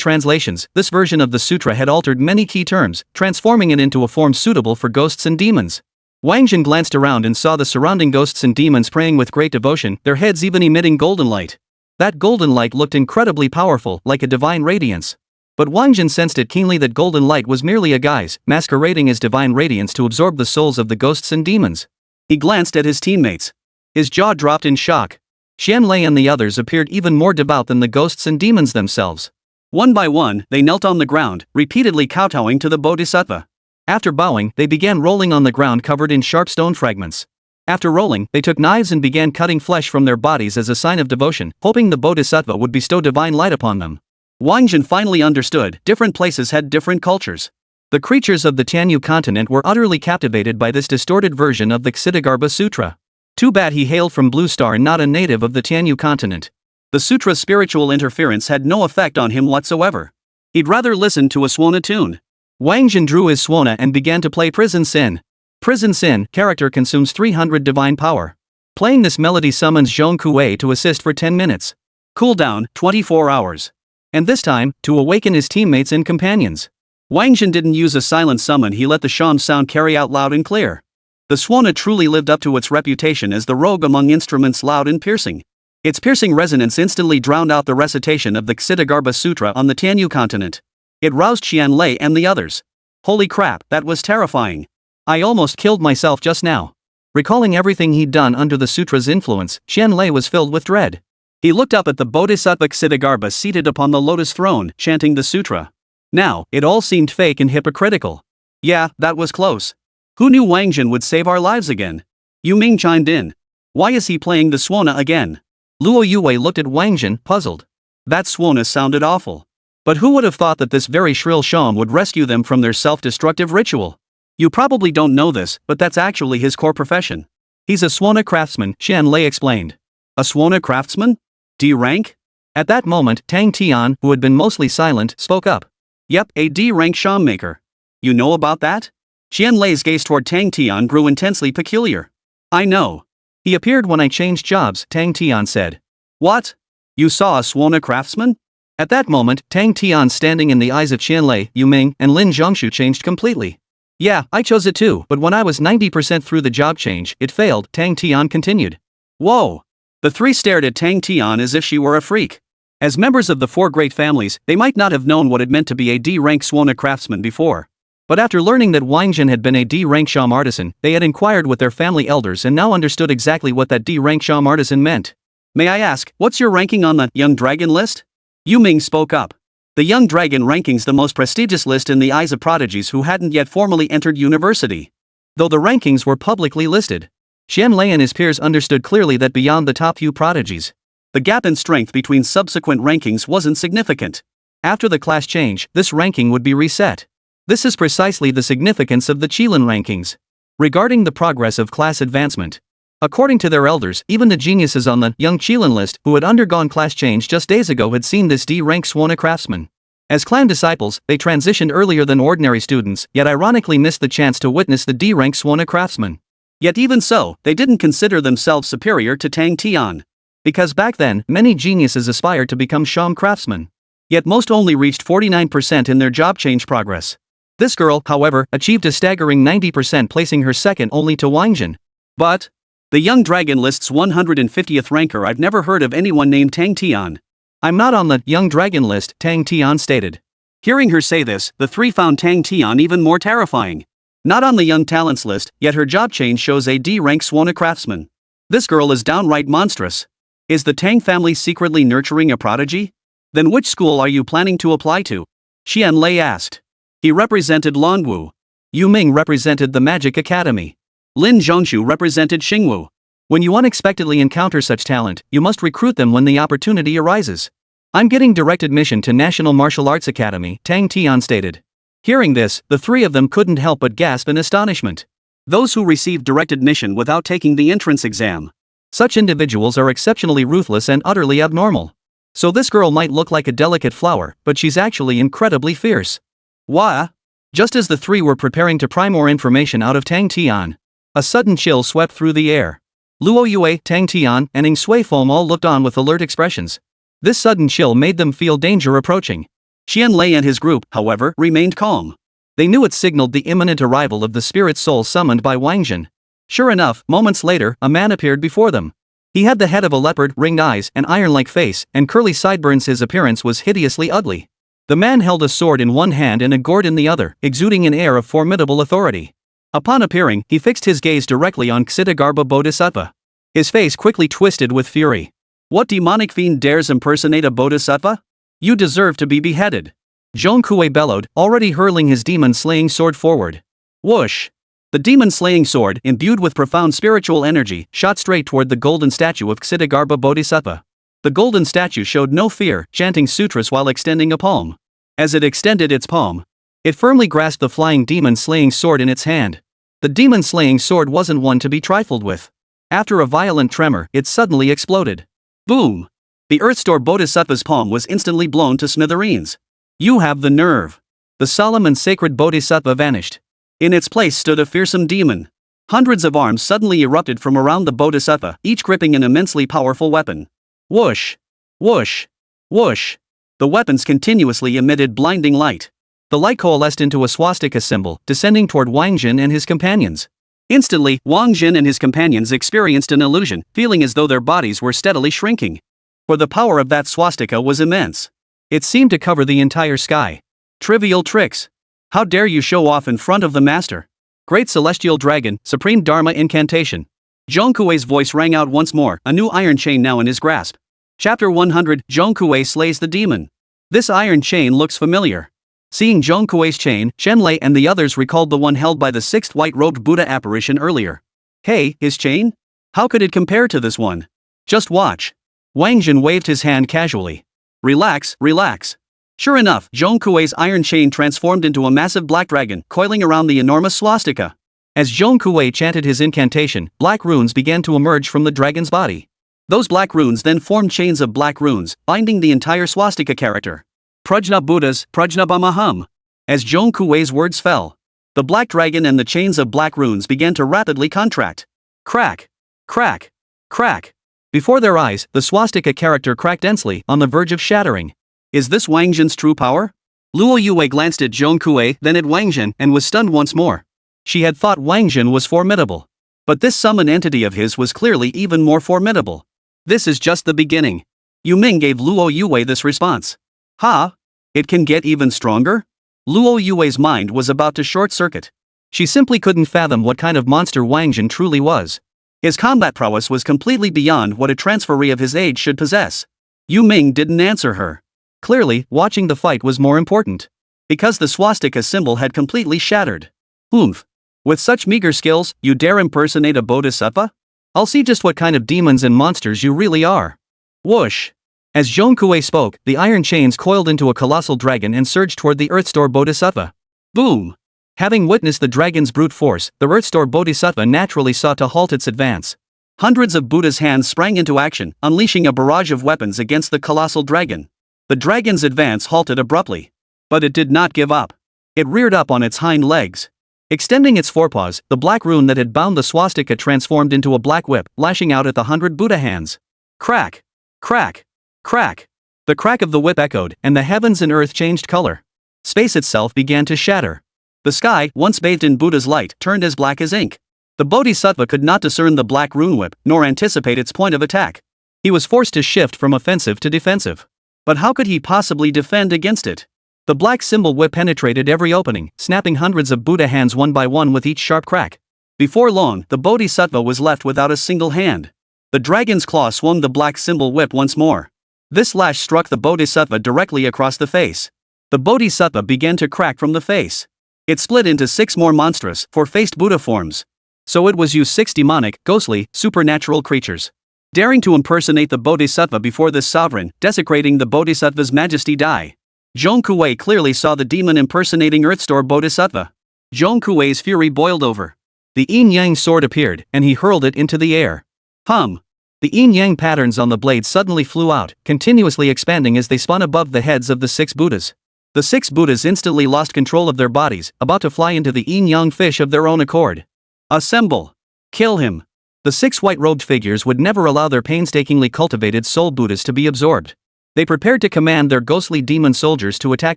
translations, this version of the sutra had altered many key terms, transforming it into a form suitable for ghosts and demons. Wáng Zhen glanced around and saw the surrounding ghosts and demons praying with great devotion, their heads even emitting golden light. That golden light looked incredibly powerful, like a divine radiance. But Wáng Zhen sensed it keenly that golden light was merely a guise, masquerading as divine radiance to absorb the souls of the ghosts and demons. He glanced at his teammates. His jaw dropped in shock. Xian Lei and the others appeared even more devout than the ghosts and demons themselves. One by one, they knelt on the ground, repeatedly kowtowing to the bodhisattva. After bowing, they began rolling on the ground covered in sharp stone fragments. After rolling, they took knives and began cutting flesh from their bodies as a sign of devotion, hoping the bodhisattva would bestow divine light upon them. Wáng Zhen finally understood, different places had different cultures. The creatures of the Tianyu continent were utterly captivated by this distorted version of the Ksitigarbha Sutra. Too bad he hailed from Blue Star and not a native of the Tianyu continent. The sutra's spiritual interference had no effect on him whatsoever. He'd rather listen to a Suona tune. Wáng Zhen drew his Suona and began to play Prison Sin. Prison Sin character consumes 300 divine power. Playing this melody summons Zhong Kuei to assist for 10 minutes. Cooldown, 24 hours. And this time, to awaken his teammates and companions. Wáng Zhen didn't use a silent summon, he let the sham sound carry out loud and clear. The Suona truly lived up to its reputation as the rogue among instruments, loud and piercing. Its piercing resonance instantly drowned out the recitation of the Ksitigarbha Sutra on the Tianyu continent. It roused Qianlei and the others. Holy crap, that was terrifying. I almost killed myself just now. Recalling everything he'd done under the sutra's influence, Qianlei was filled with dread. He looked up at the Bodhisattva Ksitigarbha seated upon the lotus throne, chanting the sutra. Now, it all seemed fake and hypocritical. Yeah, that was close. Who knew Wáng Zhen would save our lives again? Yu Ming chimed in. Why is he playing the Suona again? Luo Yue looked at Wáng Zhen, puzzled. That Suona sounded awful. But who would have thought that this very shrill sham would rescue them from their self-destructive ritual? You probably don't know this, but that's actually his core profession. He's a Suona Craftsman, Qianlei explained. A Suona Craftsman? D rank? At that moment, Tang Tian, who had been mostly silent, spoke up. Yep, a D rank sham maker. You know about that? Qianlei's gaze toward Tang Tian grew intensely peculiar. I know. He appeared when I changed jobs, Tang Tian said. What? You saw a Suona Craftsman? At that moment, Tang Tian's standing in the eyes of Qianlei, Yu Ming, and Lin Zhongshu changed completely. Yeah, I chose it too, but when I was 90% through the job change, it failed, Tang Tian continued. Whoa! The three stared at Tang Tian as if she were a freak. As members of the four great families, they might not have known what it meant to be a D-rank Suona Craftsman before. But after learning that Wáng Zhen had been a D-rank sham artisan, they had inquired with their family elders and now understood exactly what that D-rank sham artisan meant. May I ask, what's your ranking on the Young Dragon list? Yu Ming spoke up. The Young Dragon ranking's the most prestigious list in the eyes of prodigies who hadn't yet formally entered university. Though the rankings were publicly listed, Qianlei and his peers understood clearly that beyond the top few prodigies, the gap in strength between subsequent rankings wasn't significant. After the class change, this ranking would be reset. This is precisely the significance of the Qilin rankings. Regarding the progress of class advancement, according to their elders, even the geniuses on the Young Qilin list who had undergone class change just days ago had seen this D-rank Suona Craftsman. As clan disciples, they transitioned earlier than ordinary students, yet ironically missed the chance to witness the D-rank Suona Craftsman. Yet even so, they didn't consider themselves superior to Tang Tian. Because back then, many geniuses aspired to become sham craftsmen. Yet most only reached 49% in their job change progress. This girl, however, achieved a staggering 90%, placing her second only to Wáng Zhen. But the Young Dragon list's 150th ranker, I've never heard of anyone named Tang Tian. I'm not on the Young Dragon list, Tang Tian stated. Hearing her say this, the three found Tang Tian even more terrifying. Not on the Young Talents list, yet her job change shows a D-rank Suona Craftsman. This girl is downright monstrous. Is the Tang family secretly nurturing a prodigy? Then which school are you planning to apply to? Qianlei asked. He represented Lanwu. Yu Ming represented the Magic Academy. Lin Zhongshu represented Xingwu. When you unexpectedly encounter such talent, you must recruit them when the opportunity arises. I'm getting direct admission to National Martial Arts Academy, Tang Tian stated. Hearing this, the three of them couldn't help but gasp in astonishment. Those who received direct admission without taking the entrance exam. Such individuals are exceptionally ruthless and utterly abnormal. So this girl might look like a delicate flower, but she's actually incredibly fierce. Why? Just as the three were preparing to pry more information out of Tang Tian, a sudden chill swept through the air. Luo Yue, Tang Tian, and Ing Sui Fom all looked on with alert expressions. This sudden chill made them feel danger approaching. Qianlei and his group, however, remained calm. They knew it signaled the imminent arrival of the spirit soul summoned by Wáng Zhen. Sure enough, moments later, a man appeared before them. He had the head of a leopard, ringed eyes, an iron-like face, and curly sideburns. His appearance was hideously ugly. The man held a sword in one hand and a gourd in the other, exuding an air of formidable authority. Upon appearing, he fixed his gaze directly on Ksitigarbha Bodhisattva. His face quickly twisted with fury. What demonic fiend dares impersonate a bodhisattva? You deserve to be beheaded. Zhong Kuei bellowed, already hurling his demon-slaying sword forward. Whoosh! The demon-slaying sword, imbued with profound spiritual energy, shot straight toward the golden statue of Ksitigarbha Bodhisattva. The golden statue showed no fear, chanting sutras while extending a palm. As it extended its palm, it firmly grasped the flying demon-slaying sword in its hand. The demon-slaying sword wasn't one to be trifled with. After a violent tremor, it suddenly exploded. Boom! The Earthstore Bodhisattva's palm was instantly blown to smithereens. You have the nerve. The solemn and sacred Bodhisattva vanished. In its place stood a fearsome demon. Hundreds of arms suddenly erupted from around the Bodhisattva, each gripping an immensely powerful weapon. Whoosh! Whoosh! Whoosh! The weapons continuously emitted blinding light. The light coalesced into a swastika symbol, descending toward Wáng Zhen and his companions. Instantly, Wáng Zhen and his companions experienced an illusion, feeling as though their bodies were steadily shrinking. For the power of that swastika was immense. It seemed to cover the entire sky. Trivial tricks. How dare you show off in front of the master? Great celestial dragon, supreme dharma incantation. Zhong Kuei's voice rang out once more, a new iron chain now in his grasp. Chapter 100, Zhong Kuei slays the demon. This iron chain looks familiar. Seeing Zhong Kuei's chain, Shenlei and the others recalled the one held by the sixth white-robed Buddha apparition earlier. Hey, his chain? How could it compare to this one? Just watch. Wáng Zhen waved his hand casually. Relax, relax. Sure enough, Zhong Kuei's iron chain transformed into a massive black dragon, coiling around the enormous swastika. As Zhong Kuei chanted his incantation, black runes began to emerge from the dragon's body. Those black runes then formed chains of black runes, binding the entire swastika character. Prajna Buddhas, Prajna Bamaham. As Zhong Kuei's words fell, the black dragon and the chains of black runes began to rapidly contract. Crack! Crack! Crack! Before their eyes, the swastika character cracked densely, on the verge of shattering. Is this Wáng Zhen's true power? Luo Yue glanced at Zhong Kuei, then at Wáng Zhen, and was stunned once more. She had thought Wáng Zhen was formidable. But this summon entity of his was clearly even more formidable. This is just the beginning. Yu Ming gave Luo Yue this response. Ha? It can get even stronger? Luo Yue's mind was about to short-circuit. She simply couldn't fathom what kind of monster Wáng Zhen truly was. His combat prowess was completely beyond what a transferee of his age should possess. Yu Ming didn't answer her. Clearly, watching the fight was more important. Because the swastika symbol had completely shattered. Oomph. With such meager skills, you dare impersonate a bodhisattva? I'll see just what kind of demons and monsters you really are. Whoosh. As Zhong Kuei spoke, the iron chains coiled into a colossal dragon and surged toward the Earthstore Bodhisattva. Boom! Having witnessed the dragon's brute force, the Earthstore Bodhisattva naturally sought to halt its advance. Hundreds of Buddha's hands sprang into action, unleashing a barrage of weapons against the colossal dragon. The dragon's advance halted abruptly. But it did not give up. It reared up on its hind legs. Extending its forepaws, the black rune that had bound the swastika transformed into a black whip, lashing out at the 100 Buddha hands. Crack! Crack! Crack! The crack of the whip echoed, and the heavens and earth changed color. Space itself began to shatter. The sky, once bathed in Buddha's light, turned as black as ink. The Bodhisattva could not discern the black rune whip, nor anticipate its point of attack. He was forced to shift from offensive to defensive. But how could he possibly defend against it? The black symbol whip penetrated every opening, snapping hundreds of Buddha hands one by one with each sharp crack. Before long, the Bodhisattva was left without a single hand. The dragon's claw swung the black symbol whip once more. This lash struck the Bodhisattva directly across the face. The Bodhisattva began to crack from the face. It split into 6 more monstrous, four-faced Buddha forms. So it was you 6 demonic, ghostly, supernatural creatures. Daring to impersonate the Bodhisattva before this sovereign, desecrating the Bodhisattva's majesty die. Zhong Kuei clearly saw the demon impersonating Earthstore Bodhisattva. Zhong Kuei's fury boiled over. The yin-yang sword appeared, and he hurled it into the air. Hum! The yin-yang patterns on the blade suddenly flew out, continuously expanding as they spun above the heads of the 6 Buddhas. The 6 Buddhas instantly lost control of their bodies, about to fly into the yin-yang fish of their own accord. Assemble! Kill him! The 6 white-robed figures would never allow their painstakingly cultivated soul Buddhas to be absorbed. They prepared to command their ghostly demon soldiers to attack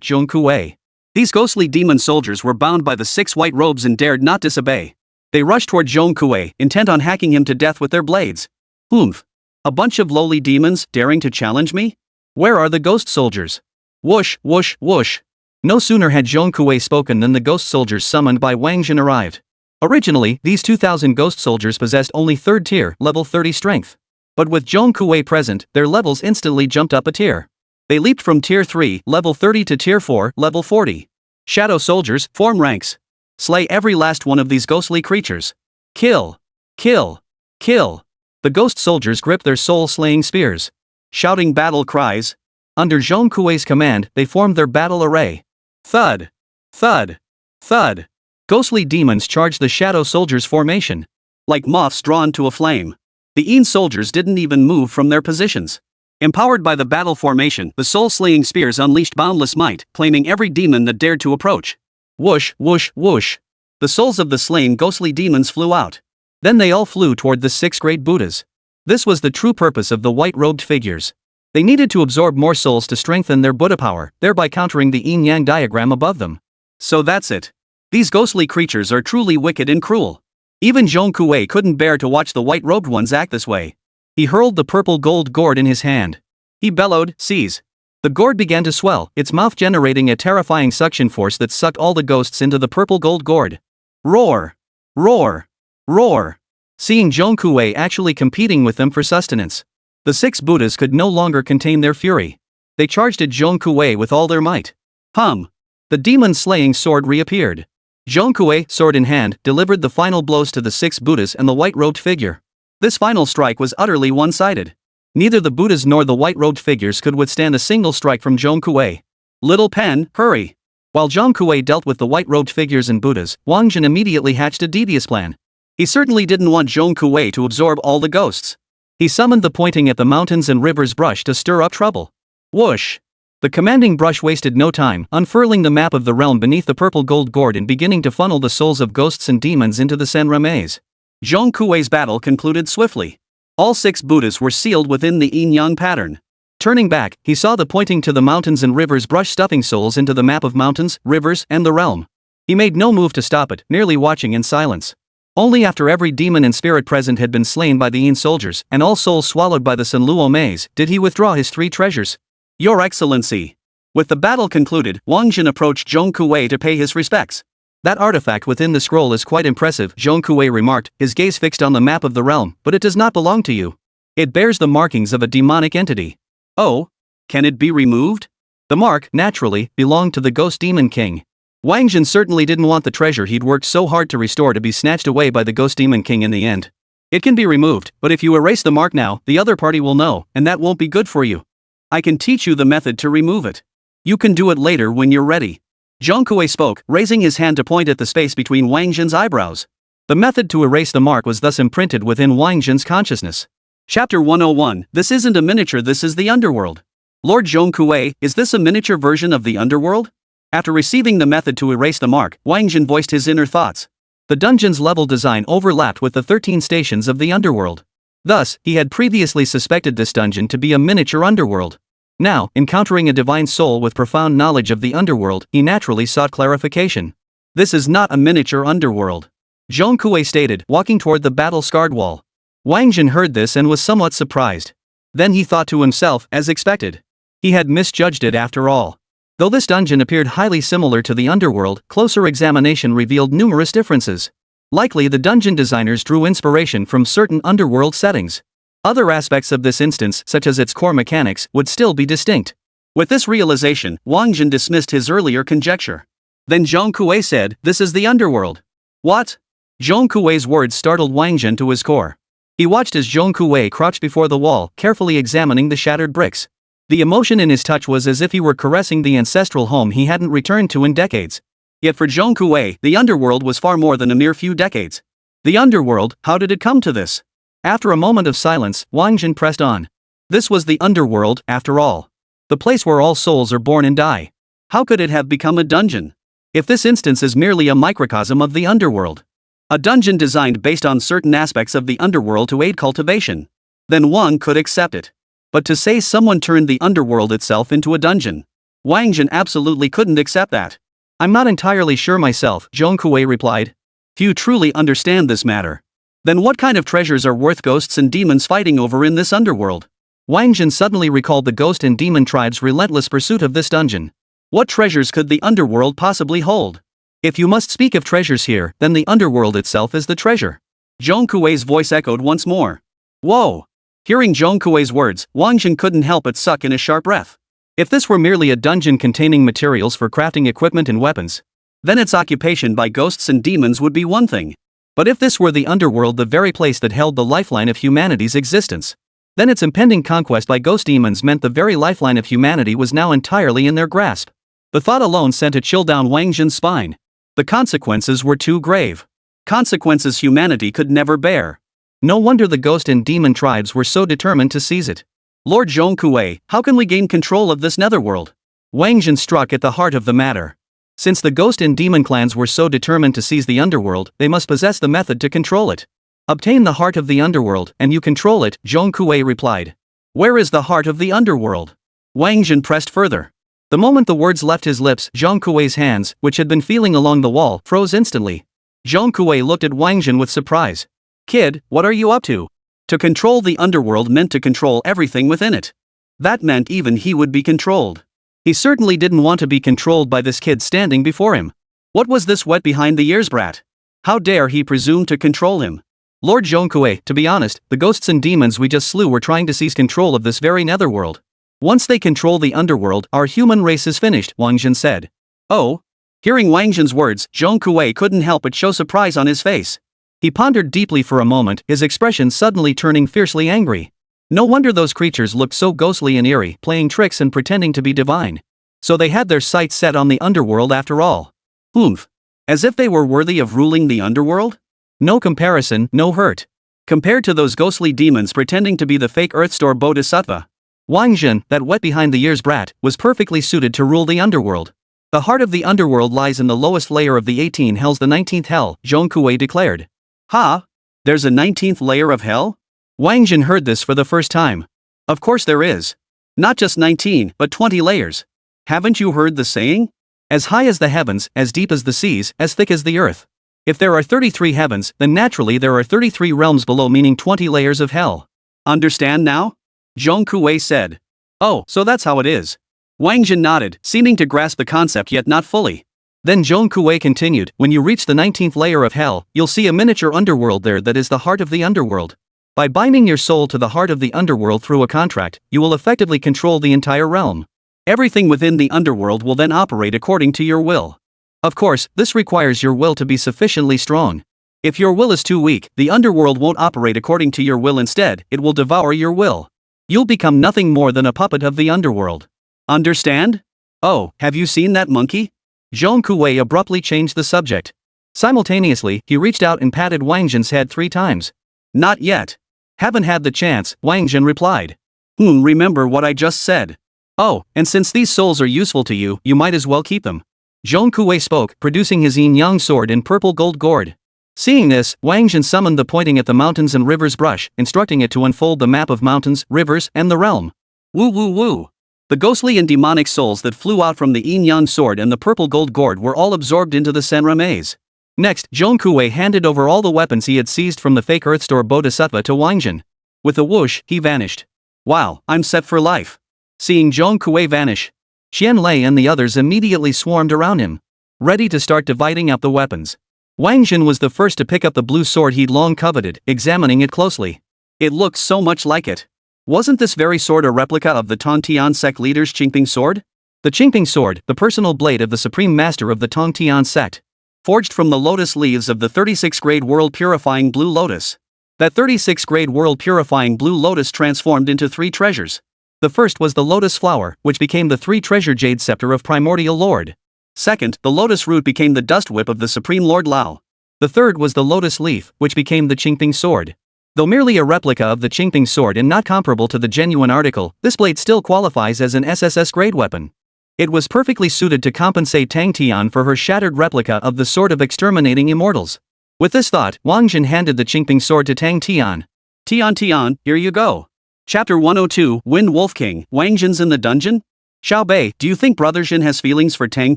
Zhong Kuei. These ghostly demon soldiers were bound by the 6 white robes and dared not disobey. They rushed toward Zhong Kuei, intent on hacking him to death with their blades. Oomph! A bunch of lowly demons, daring to challenge me? Where are the ghost soldiers? Whoosh, whoosh, whoosh. No sooner had Zhong Kuei spoken than the ghost soldiers summoned by Wáng Zhen arrived. Originally, these 2,000 ghost soldiers possessed only 3rd tier, level 30 strength. But with Zhong Kuei present, their levels instantly jumped up a tier. They leaped from tier 3, level 30 to tier 4, level 40. Shadow soldiers, form ranks. Slay every last one of these ghostly creatures. Kill! Kill! Kill! The ghost soldiers gripped their soul-slaying spears. Shouting battle cries. Under Zhong Kuei's command, they formed their battle array. Thud! Thud! Thud! Ghostly demons charged the shadow soldiers' formation. Like moths drawn to a flame. The Yin soldiers didn't even move from their positions. Empowered by the battle formation, the soul-slaying spears unleashed boundless might, claiming every demon that dared to approach. Whoosh, whoosh, whoosh. The souls of the slain ghostly demons flew out. Then they all flew toward the 6 great Buddhas. This was the true purpose of the white-robed figures. They needed to absorb more souls to strengthen their Buddha power, thereby countering the yin-yang diagram above them. So that's it. These ghostly creatures are truly wicked and cruel. Even Zhong Kuei couldn't bear to watch the white-robed ones act this way. He hurled the purple gold gourd in his hand. He bellowed, "Seize!" The gourd began to swell, its mouth generating a terrifying suction force that sucked all the ghosts into the purple gold gourd. Roar! Roar! Roar! Seeing Zhong Kuei actually competing with them for sustenance, the 6 Buddhas could no longer contain their fury. They charged at Zhong Kuei with all their might. Hum! The demon-slaying sword reappeared. Zhong Kuei, sword in hand, delivered the final blows to the 6 Buddhas and the white-robed figure. This final strike was utterly one-sided. Neither the Buddhas nor the white-robed figures could withstand a single strike from Zhong Kuei. Little pen, hurry! While Zhong Kuei dealt with the white-robed figures and Buddhas, Wáng Zhen immediately hatched a devious plan. He certainly didn't want Zhong Kuei to absorb all the ghosts. He summoned the pointing at the mountains and rivers brush to stir up trouble. Whoosh! The commanding brush wasted no time, unfurling the map of the realm beneath the purple gold gourd and beginning to funnel the souls of ghosts and demons into the Senra maze. Zhong Kuei's battle concluded swiftly. All 6 Buddhas were sealed within the yin-yang pattern. Turning back, he saw the pointing to the mountains and rivers brush stuffing souls into the map of mountains, rivers, and the realm. He made no move to stop it, merely watching in silence. Only after every demon and spirit present had been slain by the Yin soldiers, and all souls swallowed by the Senluo maze, did he withdraw his 3 treasures. Your Excellency! With the battle concluded, Wáng Zhen approached Zhong Kuei to pay his respects. That artifact within the scroll is quite impressive, Zhong Kuei remarked, his gaze fixed on the map of the realm, but it does not belong to you. It bears the markings of a demonic entity. Oh? Can it be removed? The mark, naturally, belonged to the Ghost Demon King. Wáng Zhen certainly didn't want the treasure he'd worked so hard to restore to be snatched away by the Ghost Demon King in the end. It can be removed, but if you erase the mark now, the other party will know, and that won't be good for you. I can teach you the method to remove it. You can do it later when you're ready. Zhong Kuei spoke, raising his hand to point at the space between Wáng Zhen's eyebrows. The method to erase the mark was thus imprinted within Wáng Zhen's consciousness. Chapter 101, This isn't a miniature, this is the underworld. Lord Zhong Kuei, is this a miniature version of the underworld? After receiving the method to erase the mark, Wáng Zhen voiced his inner thoughts. The dungeon's level design overlapped with the 13 stations of the underworld. Thus, he had previously suspected this dungeon to be a miniature underworld. Now, encountering a divine soul with profound knowledge of the underworld, he naturally sought clarification. This is not a miniature underworld, Zhong Kuei stated, walking toward the battle-scarred wall. Wáng Zhen heard this and was somewhat surprised. Then he thought to himself, as expected. He had misjudged it after all. Though this dungeon appeared highly similar to the underworld, closer examination revealed numerous differences. Likely the dungeon designers drew inspiration from certain underworld settings. Other aspects of this instance, such as its core mechanics, would still be distinct. With this realization, Wáng Zhen dismissed his earlier conjecture. Then Zhong Kuei said, "This is the underworld." What? Zhong Kuei's words startled Wáng Zhen to his core. He watched as Zhong Kuei crouched before the wall, carefully examining the shattered bricks. The emotion in his touch was as if he were caressing the ancestral home he hadn't returned to in decades. Yet for Zhong Kuei, the underworld was far more than a mere few decades. The underworld, how did it come to this? After a moment of silence, Wáng Zhen pressed on. This was the underworld, after all. The place where all souls are born and die. How could it have become a dungeon? If this instance is merely a microcosm of the underworld. A dungeon designed based on certain aspects of the underworld to aid cultivation. Then one could accept it. But to say someone turned the underworld itself into a dungeon. Wáng Zhen absolutely couldn't accept that. I'm not entirely sure myself, Zhong Kuei replied. Few truly understand this matter. Then what kind of treasures are worth ghosts and demons fighting over in this underworld? Wáng Zhen suddenly recalled the ghost and demon tribes' relentless pursuit of this dungeon. What treasures could the underworld possibly hold? If you must speak of treasures here, then the underworld itself is the treasure. Zhong Kuei's voice echoed once more. Whoa! Hearing Zhong Kuei's words, Wáng Zhen couldn't help but suck in a sharp breath. If this were merely a dungeon containing materials for crafting equipment and weapons, then its occupation by ghosts and demons would be one thing. But if this were the underworld, the very place that held the lifeline of humanity's existence, then its impending conquest by ghost demons meant the very lifeline of humanity was now entirely in their grasp. The thought alone sent a chill down Wáng Zhen's spine. The consequences were too grave. Consequences humanity could never bear. No wonder the ghost and demon tribes were so determined to seize it. Lord Zhong Kuei, how can we gain control of this netherworld? Wáng Zhen struck at the heart of the matter. Since the ghost and demon clans were so determined to seize the underworld, they must possess the method to control it. Obtain the heart of the underworld, and you control it, Zhong Kuei replied. Where is the heart of the underworld? Wáng Zhen pressed further. The moment the words left his lips, Zhang Kuei's hands, which had been feeling along the wall, froze instantly. Zhang Kuei looked at Wáng Zhen with surprise. Kid, what are you up to? To control the underworld meant to control everything within it. That meant even he would be controlled. He certainly didn't want to be controlled by this kid standing before him. What was this wet behind the ears brat? How dare he presume to control him? Lord Zhang Kuei, to be honest, the ghosts and demons we just slew were trying to seize control of this very netherworld. Once they control the underworld, our human race is finished, Wáng Zhen said. Oh? Hearing Wáng Zhen's words, Zhang Kuei couldn't help but show surprise on his face. He pondered deeply for a moment, his expression suddenly turning fiercely angry. No wonder those creatures looked so ghostly and eerie, playing tricks and pretending to be divine. So they had their sights set on the underworld after all. Oomph. As if they were worthy of ruling the underworld? No comparison, no hurt. Compared to those ghostly demons pretending to be the fake Earthstore Bodhisattva. Wáng Zhen, that wet behind the ears brat, was perfectly suited to rule the underworld. The heart of the underworld lies in the lowest layer of the 18 hells, the 19th hell, Zhang Kuei declared. Ha? There's a 19th layer of hell? Wáng Zhen heard this for the first time. Of course there is. Not just 19, but 20 layers. Haven't you heard the saying? As high as the heavens, as deep as the seas, as thick as the earth. If there are 33 heavens, then naturally there are 33 realms below, meaning 20 layers of hell. Understand now? Zhang Kuei said. Oh, so that's how it is. Wáng Zhen nodded, seeming to grasp the concept yet not fully. Then Zhang Kuei continued, when you reach the 19th layer of hell, you'll see a miniature underworld there that is the heart of the underworld. By binding your soul to the heart of the underworld through a contract, you will effectively control the entire realm. Everything within the underworld will then operate according to your will. Of course, this requires your will to be sufficiently strong. If your will is too weak, the underworld won't operate according to your will. Instead, it will devour your will. You'll become nothing more than a puppet of the underworld. Understand? Oh, have you seen that monkey? Zhang Kuei abruptly changed the subject. Simultaneously, he reached out and patted Wáng Zhen's head 3 times. Not yet. Haven't had the chance, Wáng Zhen replied. Remember what I just said. Oh, and since these souls are useful to you, you might as well keep them. Zhang Kuei spoke, producing his yin-yang sword in purple gold gourd. Seeing this, Wáng Zhen summoned the pointing at the mountains and rivers brush, instructing it to unfold the map of mountains, rivers, and the realm. Woo woo woo. The ghostly and demonic souls that flew out from the yin-yang sword and the purple gold gourd were all absorbed into the Senra maze. Next, Zhang Kuei handed over all the weapons he had seized from the fake Earthstore Bodhisattva to Wáng Zhen. With a whoosh, he vanished. Wow, I'm set for life. Seeing Zhang Kuei vanish, Xian Lei and the others immediately swarmed around him, ready to start dividing up the weapons. Wáng Zhen was the first to pick up the blue sword he'd long coveted, examining it closely. It looked so much like it. Wasn't this very sword a replica of the Tongtian sect leader's Qingping sword? The Qingping sword, the personal blade of the supreme master of the Tongtian sect. Forged from the lotus leaves of the 36th grade world purifying blue lotus. That 36th grade world purifying blue lotus transformed into 3 treasures. The first was the lotus flower, which became the 3-treasure jade scepter of Primordial Lord. Second, the lotus root became the dust whip of the Supreme Lord Lao. The third was the lotus leaf, which became the Qingping sword. Though merely a replica of the Qingping sword and not comparable to the genuine article, this blade still qualifies as an SSS grade weapon. It was perfectly suited to compensate Tang Tian for her shattered replica of the sword of exterminating immortals. With this thought, Wáng Zhen handed the Qingping sword to Tang Tian. Tian, here you go. Chapter 102, Wind Wolf King, Wáng Zhen's in the dungeon? Xiao Bei, do you think Brother Zhen has feelings for Tang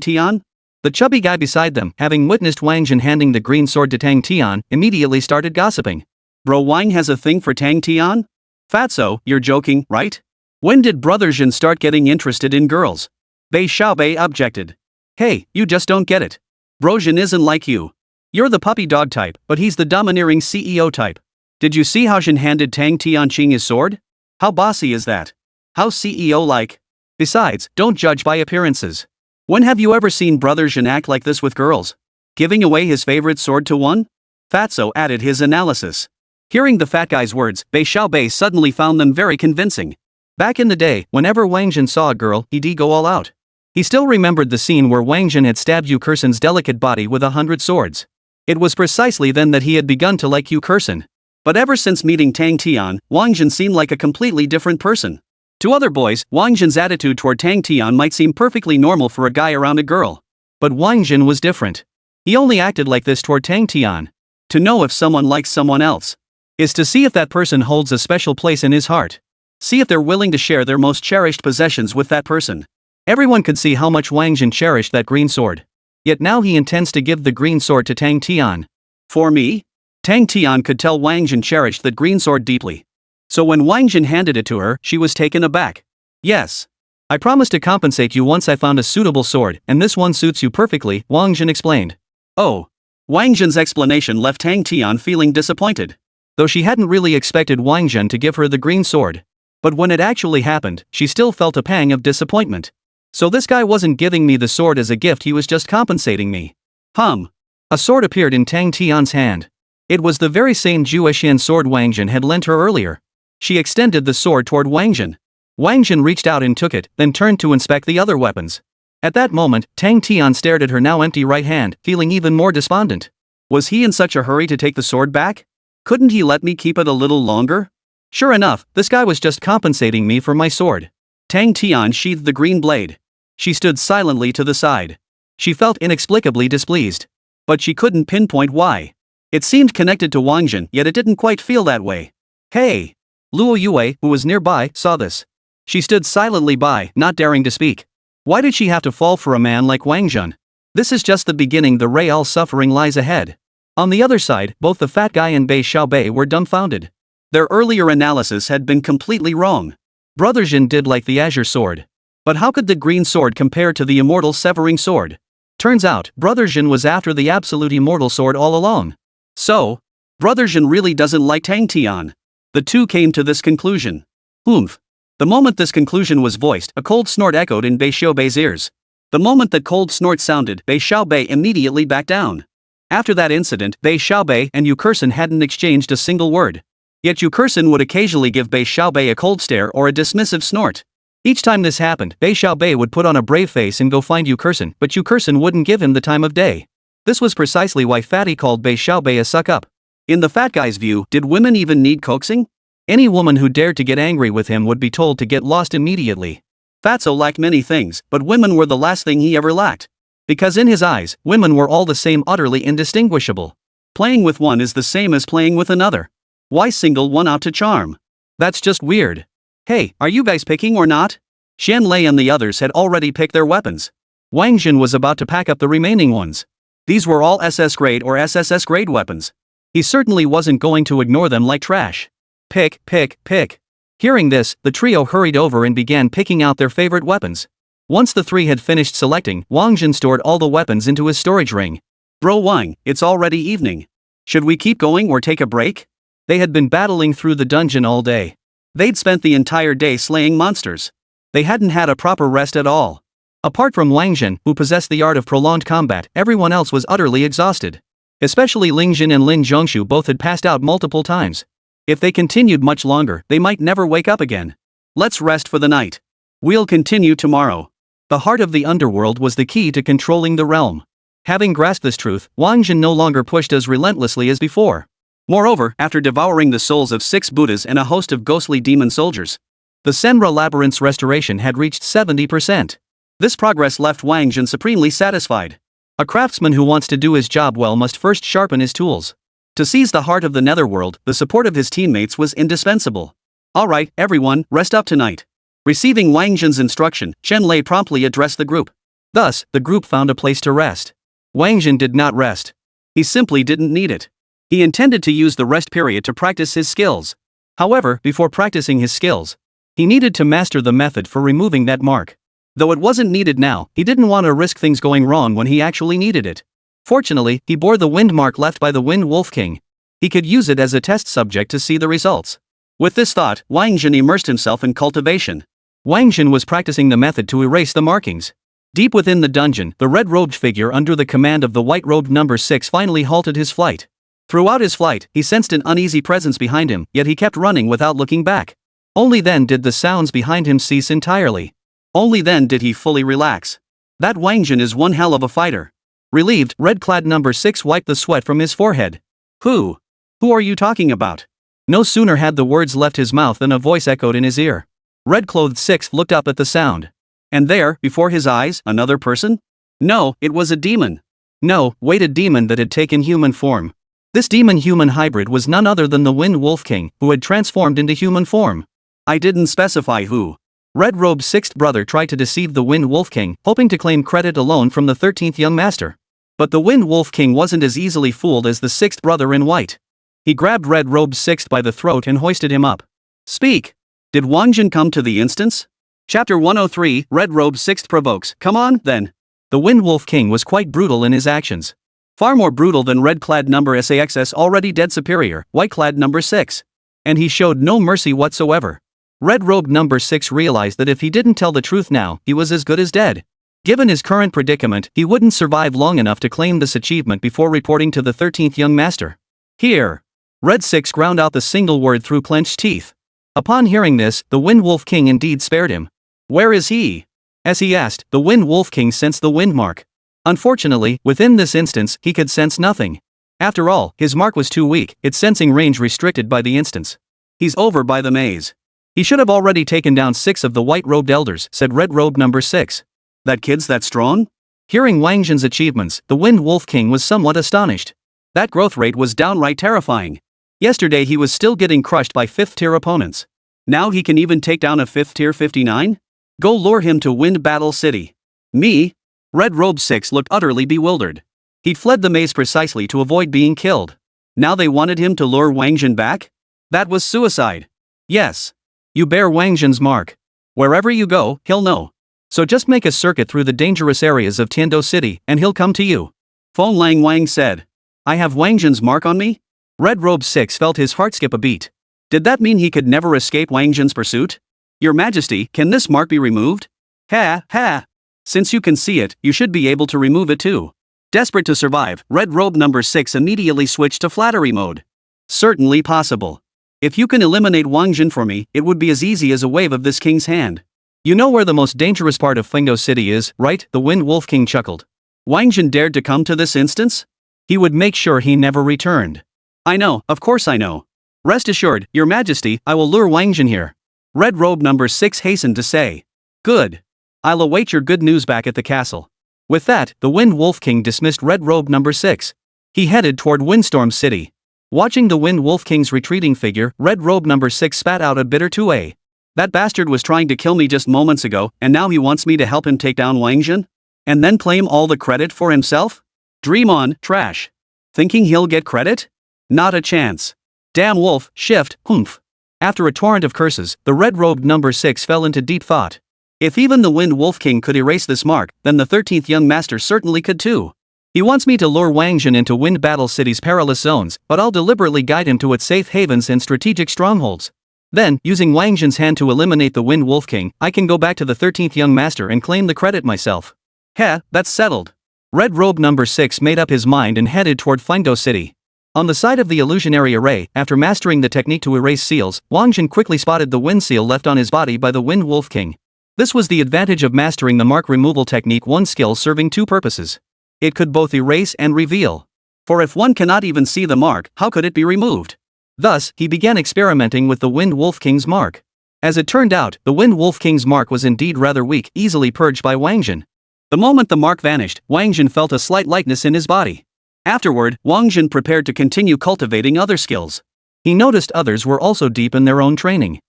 Tian? The chubby guy beside them, having witnessed Wáng Zhen handing the green sword to Tang Tian, immediately started gossiping. Bro Wang has a thing for Tang Tian? Fatso, you're joking, right? When did Brother Zhen start getting interested in girls? Bei Xiao Bei objected. Hey, you just don't get it. Bro Zhen isn't like you. You're the puppy dog type, but he's the domineering CEO type. Did you see how Zhen handed Tang Tianqing his sword? How bossy is that? How CEO-like? Besides, don't judge by appearances. When have you ever seen Brother Zhen act like this with girls? Giving away his favorite sword to one? Fatso added his analysis. Hearing the fat guy's words, Bei Xiao Bei suddenly found them very convincing. Back in the day, whenever Wáng Zhen saw a girl, he'd go all out. He still remembered the scene where Wáng Zhen had stabbed Yu Kursen's delicate body with 100 swords. It was precisely then that he had begun to like Yu Kursen. But ever since meeting Tang Tian, Wáng Zhen seemed like a completely different person. To other boys, Wáng Zhen's attitude toward Tang Tian might seem perfectly normal for a guy around a girl. But Wáng Zhen was different. He only acted like this toward Tang Tian. To know if someone likes someone else is to see if that person holds a special place in his heart. See if they're willing to share their most cherished possessions with that person. Everyone could see how much Wáng Zhen cherished that green sword. Yet now he intends to give the green sword to Tang Tian. For me? Tang Tian could tell Wáng Zhen cherished that green sword deeply. So when Wáng Zhen handed it to her, she was taken aback. Yes. I promised to compensate you once I found a suitable sword, and this one suits you perfectly, Wáng Zhen explained. Oh. Wáng Zhen's explanation left Tang Tian feeling disappointed. Though she hadn't really expected Wáng Zhen to give her the green sword. But when it actually happened, she still felt a pang of disappointment. So this guy wasn't giving me the sword as a gift, he was just compensating me. A sword appeared in Tang Tian's hand. It was the very same Juexian sword Wáng Zhen had lent her earlier. She extended the sword toward Wáng Zhen. Wáng Zhen reached out and took it, then turned to inspect the other weapons. At that moment, Tang Tian stared at her now empty right hand, feeling even more despondent. Was he in such a hurry to take the sword back? Couldn't he let me keep it a little longer? Sure enough, this guy was just compensating me for my sword. Tang Tian sheathed the green blade. She stood silently to the side. She felt inexplicably displeased. But she couldn't pinpoint why. It seemed connected to Wáng Zhen, yet it didn't quite feel that way. Hey! Luo Yue, who was nearby, saw this. She stood silently by, not daring to speak. Why did she have to fall for a man like Wáng Zhen? This is just the beginning, the real suffering lies ahead. On the other side, both the fat guy and Bei Xiaobei were dumbfounded. Their earlier analysis had been completely wrong. Brother Zhen did like the Azure sword. But how could the green sword compare to the immortal severing sword? Turns out, Brother Zhen was after the absolute immortal sword all along. So, Brother Zhen really doesn't like Tang Tian. The two came to this conclusion. Oomph. The moment this conclusion was voiced, a cold snort echoed in Bei Xiaobei's ears. The moment that cold snort sounded, Bei Xiaobei immediately backed down. After that incident, Bei Xiaobei and Yu Kursen hadn't exchanged a single word. Yet Yu Kursen would occasionally give Bei Xiaobei a cold stare or a dismissive snort. Each time this happened, Bei Xiaobei would put on a brave face and go find Yu Kursen, but Yu Kursen wouldn't give him the time of day. This was precisely why Fatty called Bei Xiaobei a suck-up. In the fat guy's view, did women even need coaxing? Any woman who dared to get angry with him would be told to get lost immediately. Fatso lacked many things, but women were the last thing he ever lacked. Because in his eyes, women were all the same, utterly indistinguishable. Playing with one is the same as playing with another. Why single one out to charm? That's just weird. Hey, are you guys picking or not? Xian Lei and the others had already picked their weapons. Wáng Zhen was about to pack up the remaining ones. These were all SS grade or SSS grade weapons. He certainly wasn't going to ignore them like trash. Pick, pick, pick. Hearing this, the trio hurried over and began picking out their favorite weapons. Once the three had finished selecting, Wáng Zhen stored all the weapons into his storage ring. Bro Wang, it's already evening. Should we keep going or take a break? They had been battling through the dungeon all day. They'd spent the entire day slaying monsters. They hadn't had a proper rest at all. Apart from Wáng Zhen, who possessed the art of prolonged combat, everyone else was utterly exhausted. Especially Ling Jin and Lin Zhongshu both had passed out multiple times. If they continued much longer, they might never wake up again. Let's rest for the night. We'll continue tomorrow. The heart of the underworld was the key to controlling the realm. Having grasped this truth, Wáng Zhen no longer pushed as relentlessly as before. Moreover, after devouring the souls of 6 Buddhas and a host of ghostly demon soldiers, the Senra Labyrinth's restoration had reached 70%. This progress left Wáng Zhen supremely satisfied. A craftsman who wants to do his job well must first sharpen his tools. To seize the heart of the netherworld, the support of his teammates was indispensable. Alright, everyone, rest up tonight. Receiving Wáng Zhen's instruction, Chen Lei promptly addressed the group. Thus, the group found a place to rest. Wáng Zhen did not rest. He simply didn't need it. He intended to use the rest period to practice his skills. However, before practicing his skills, he needed to master the method for removing that mark. Though it wasn't needed now, he didn't want to risk things going wrong when he actually needed it. Fortunately, he bore the wind mark left by the Wind Wolf King. He could use it as a test subject to see the results. With this thought, Wáng Zhen immersed himself in cultivation. Wáng Zhen was practicing the method to erase the markings. Deep within the dungeon, the red-robed figure under the command of the white-robed number 6 finally halted his flight. Throughout his flight, he sensed an uneasy presence behind him, yet he kept running without looking back. Only then did the sounds behind him cease entirely. Only then did he fully relax. That Wáng Zhen is one hell of a fighter. Relieved, red-clad number 6 wiped the sweat from his forehead. Who are you talking about? No sooner had the words left his mouth than a voice echoed in his ear. Red-clothed 6 looked up at the sound. And there, before his eyes, another person? No, it was a demon. No, wait, a demon that had taken human form. This demon-human hybrid was none other than the Wind Wolf King, who had transformed into human form. I didn't specify who. Red Robe's sixth brother tried to deceive the Wind Wolf King, hoping to claim credit alone from the 13th young master. But the Wind Wolf King wasn't as easily fooled as the sixth brother in white. He grabbed Red Robe's sixth by the throat and hoisted him up. Speak. Did Wáng Zhen come to the instance? Chapter 103, Red Robe's sixth provokes. Come on, then. The Wind Wolf King was quite brutal in his actions. Far more brutal than red-clad number SAXS already dead superior, white-clad number 6. And he showed no mercy whatsoever. Red Robe number 6 realized that if he didn't tell the truth now, he was as good as dead. Given his current predicament, he wouldn't survive long enough to claim this achievement before reporting to the 13th young master. Here. Red 6 ground out the single word through clenched teeth. Upon hearing this, the Wind Wolf King indeed spared him. Where is he? As he asked, the Wind Wolf King sensed the wind mark. Unfortunately, within this instance, he could sense nothing. After all, his mark was too weak, its sensing range restricted by the instance. He's over by the maze. He should have already taken down 6 of the white-robed elders, said Red Robe number 6. That kid's that strong? Hearing Wáng Zhen's achievements, the Wind Wolf King was somewhat astonished. That growth rate was downright terrifying. Yesterday he was still getting crushed by 5th-tier opponents. Now he can even take down a 5th-tier 59? Go lure him to Wind Battle City. Me? Red Robe 6 looked utterly bewildered. He'd fled the maze precisely to avoid being killed. Now they wanted him to lure Wáng Zhen back? That was suicide. Yes. You bear Wáng Zhen's mark. Wherever you go, he'll know. So just make a circuit through the dangerous areas of Tiando City, and he'll come to you. Feng Lang Wang said. I have Wáng Zhen's mark on me? Red Robe 6 felt his heart skip a beat. Did that mean he could never escape Wáng Zhen's pursuit? Your Majesty, can this mark be removed? Ha, ha. Since you can see it, you should be able to remove it too. Desperate to survive, Red Robe number 6 immediately switched to flattery mode. Certainly possible. If you can eliminate Wáng Zhen for me, it would be as easy as a wave of this king's hand. You know where the most dangerous part of Tiando City is, right? The Wind Wolf King chuckled. Wáng Zhen dared to come to this instance? He would make sure he never returned. I know, of course I know. Rest assured, Your Majesty, I will lure Wáng Zhen here. Red Robe number 6 hastened to say. Good. I'll await your good news back at the castle. With that, the Wind Wolf King dismissed Red Robe number 6. He headed toward Windstorm City. Watching the Wind Wolf King's retreating figure, Red Robe number 6 spat out a bitter 2A. That bastard was trying to kill me just moments ago, and now he wants me to help him take down Wáng Zhen? And then claim all the credit for himself? Dream on, trash. Thinking he'll get credit? Not a chance. Damn wolf, shift, humph. After a torrent of curses, the Red Robe number 6 fell into deep thought. If even the Wind Wolf King could erase this mark, then the 13th young master certainly could too. He wants me to lure Wáng Zhen into Wind Battle City's perilous zones, but I'll deliberately guide him to its safe havens and strategic strongholds. Then, using Wáng Zhen's hand to eliminate the Wind Wolf King, I can go back to the 13th young master and claim the credit myself. Heh, that's settled. Red Robe number 6 made up his mind and headed toward Tiando City. On the side of the illusionary array, after mastering the technique to erase seals, Wáng Zhen quickly spotted the wind seal left on his body by the Wind Wolf King. This was the advantage of mastering the mark removal technique, one skill serving two purposes. It could both erase and reveal. For if one cannot even see the mark, how could it be removed? Thus, he began experimenting with the Wind Wolf King's mark. As it turned out, the Wind Wolf King's mark was indeed rather weak, easily purged by Wáng Zhen. The moment the mark vanished, Wáng Zhen felt a slight lightness in his body. Afterward, Wáng Zhen prepared to continue cultivating other skills. He noticed others were also deep in their own training.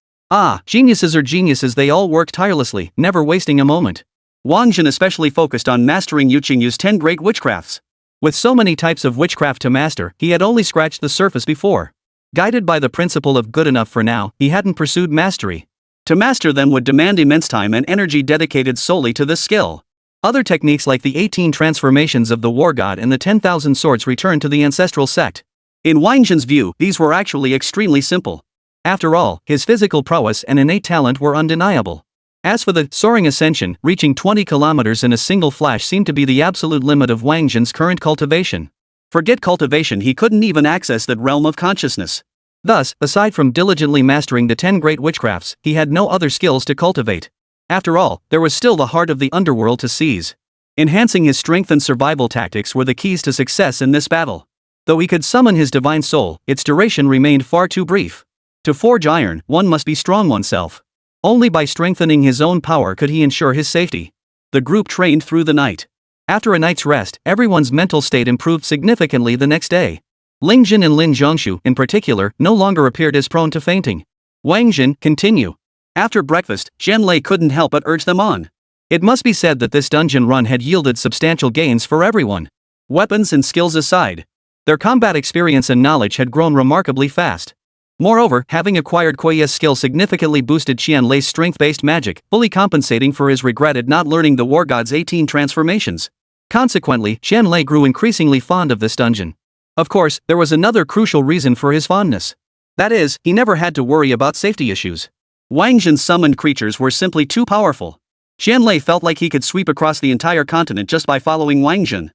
Geniuses are geniuses, they all worked tirelessly, never wasting a moment. Wáng Zhen especially focused on mastering Yuqingyu's 10 great witchcrafts. With so many types of witchcraft to master, he had only scratched the surface before. Guided by the principle of good enough for now, he hadn't pursued mastery. To master them would demand immense time and energy dedicated solely to this skill. Other techniques like the 18 transformations of the War God and the 10,000 swords returned to the ancestral sect. In Wáng Zhen's view, these were actually extremely simple. After all, his physical prowess and innate talent were undeniable. As for the soaring ascension, reaching 20 kilometers in a single flash seemed to be the absolute limit of Wáng Zhen's current cultivation. Forget cultivation, he couldn't even access that realm of consciousness. Thus, aside from diligently mastering the 10 great witchcrafts, he had no other skills to cultivate. After all, there was still the heart of the underworld to seize. Enhancing his strength and survival tactics were the keys to success in this battle. Though he could summon his divine soul, its duration remained far too brief. To forge iron, one must be strong oneself. Only by strengthening his own power could he ensure his safety. The group trained through the night. After a night's rest, everyone's mental state improved significantly the next day. Ling Jin and Lin Zhongshu, in particular, no longer appeared as prone to fainting. Wáng Zhen, continue. After breakfast, Zhen couldn't help but urge them on. It must be said that this dungeon run had yielded substantial gains for everyone. Weapons and skills aside, their combat experience and knowledge had grown remarkably fast. Moreover, having acquired Kuei's skill significantly boosted Qianlei's strength-based magic, fully compensating for his regret at not learning the War God's 18 transformations. Consequently, Qianlei grew increasingly fond of this dungeon. Of course, there was another crucial reason for his fondness. That is, he never had to worry about safety issues. Wáng Zhen's summoned creatures were simply too powerful. Qianlei felt like he could sweep across the entire continent just by following Wáng Zhen.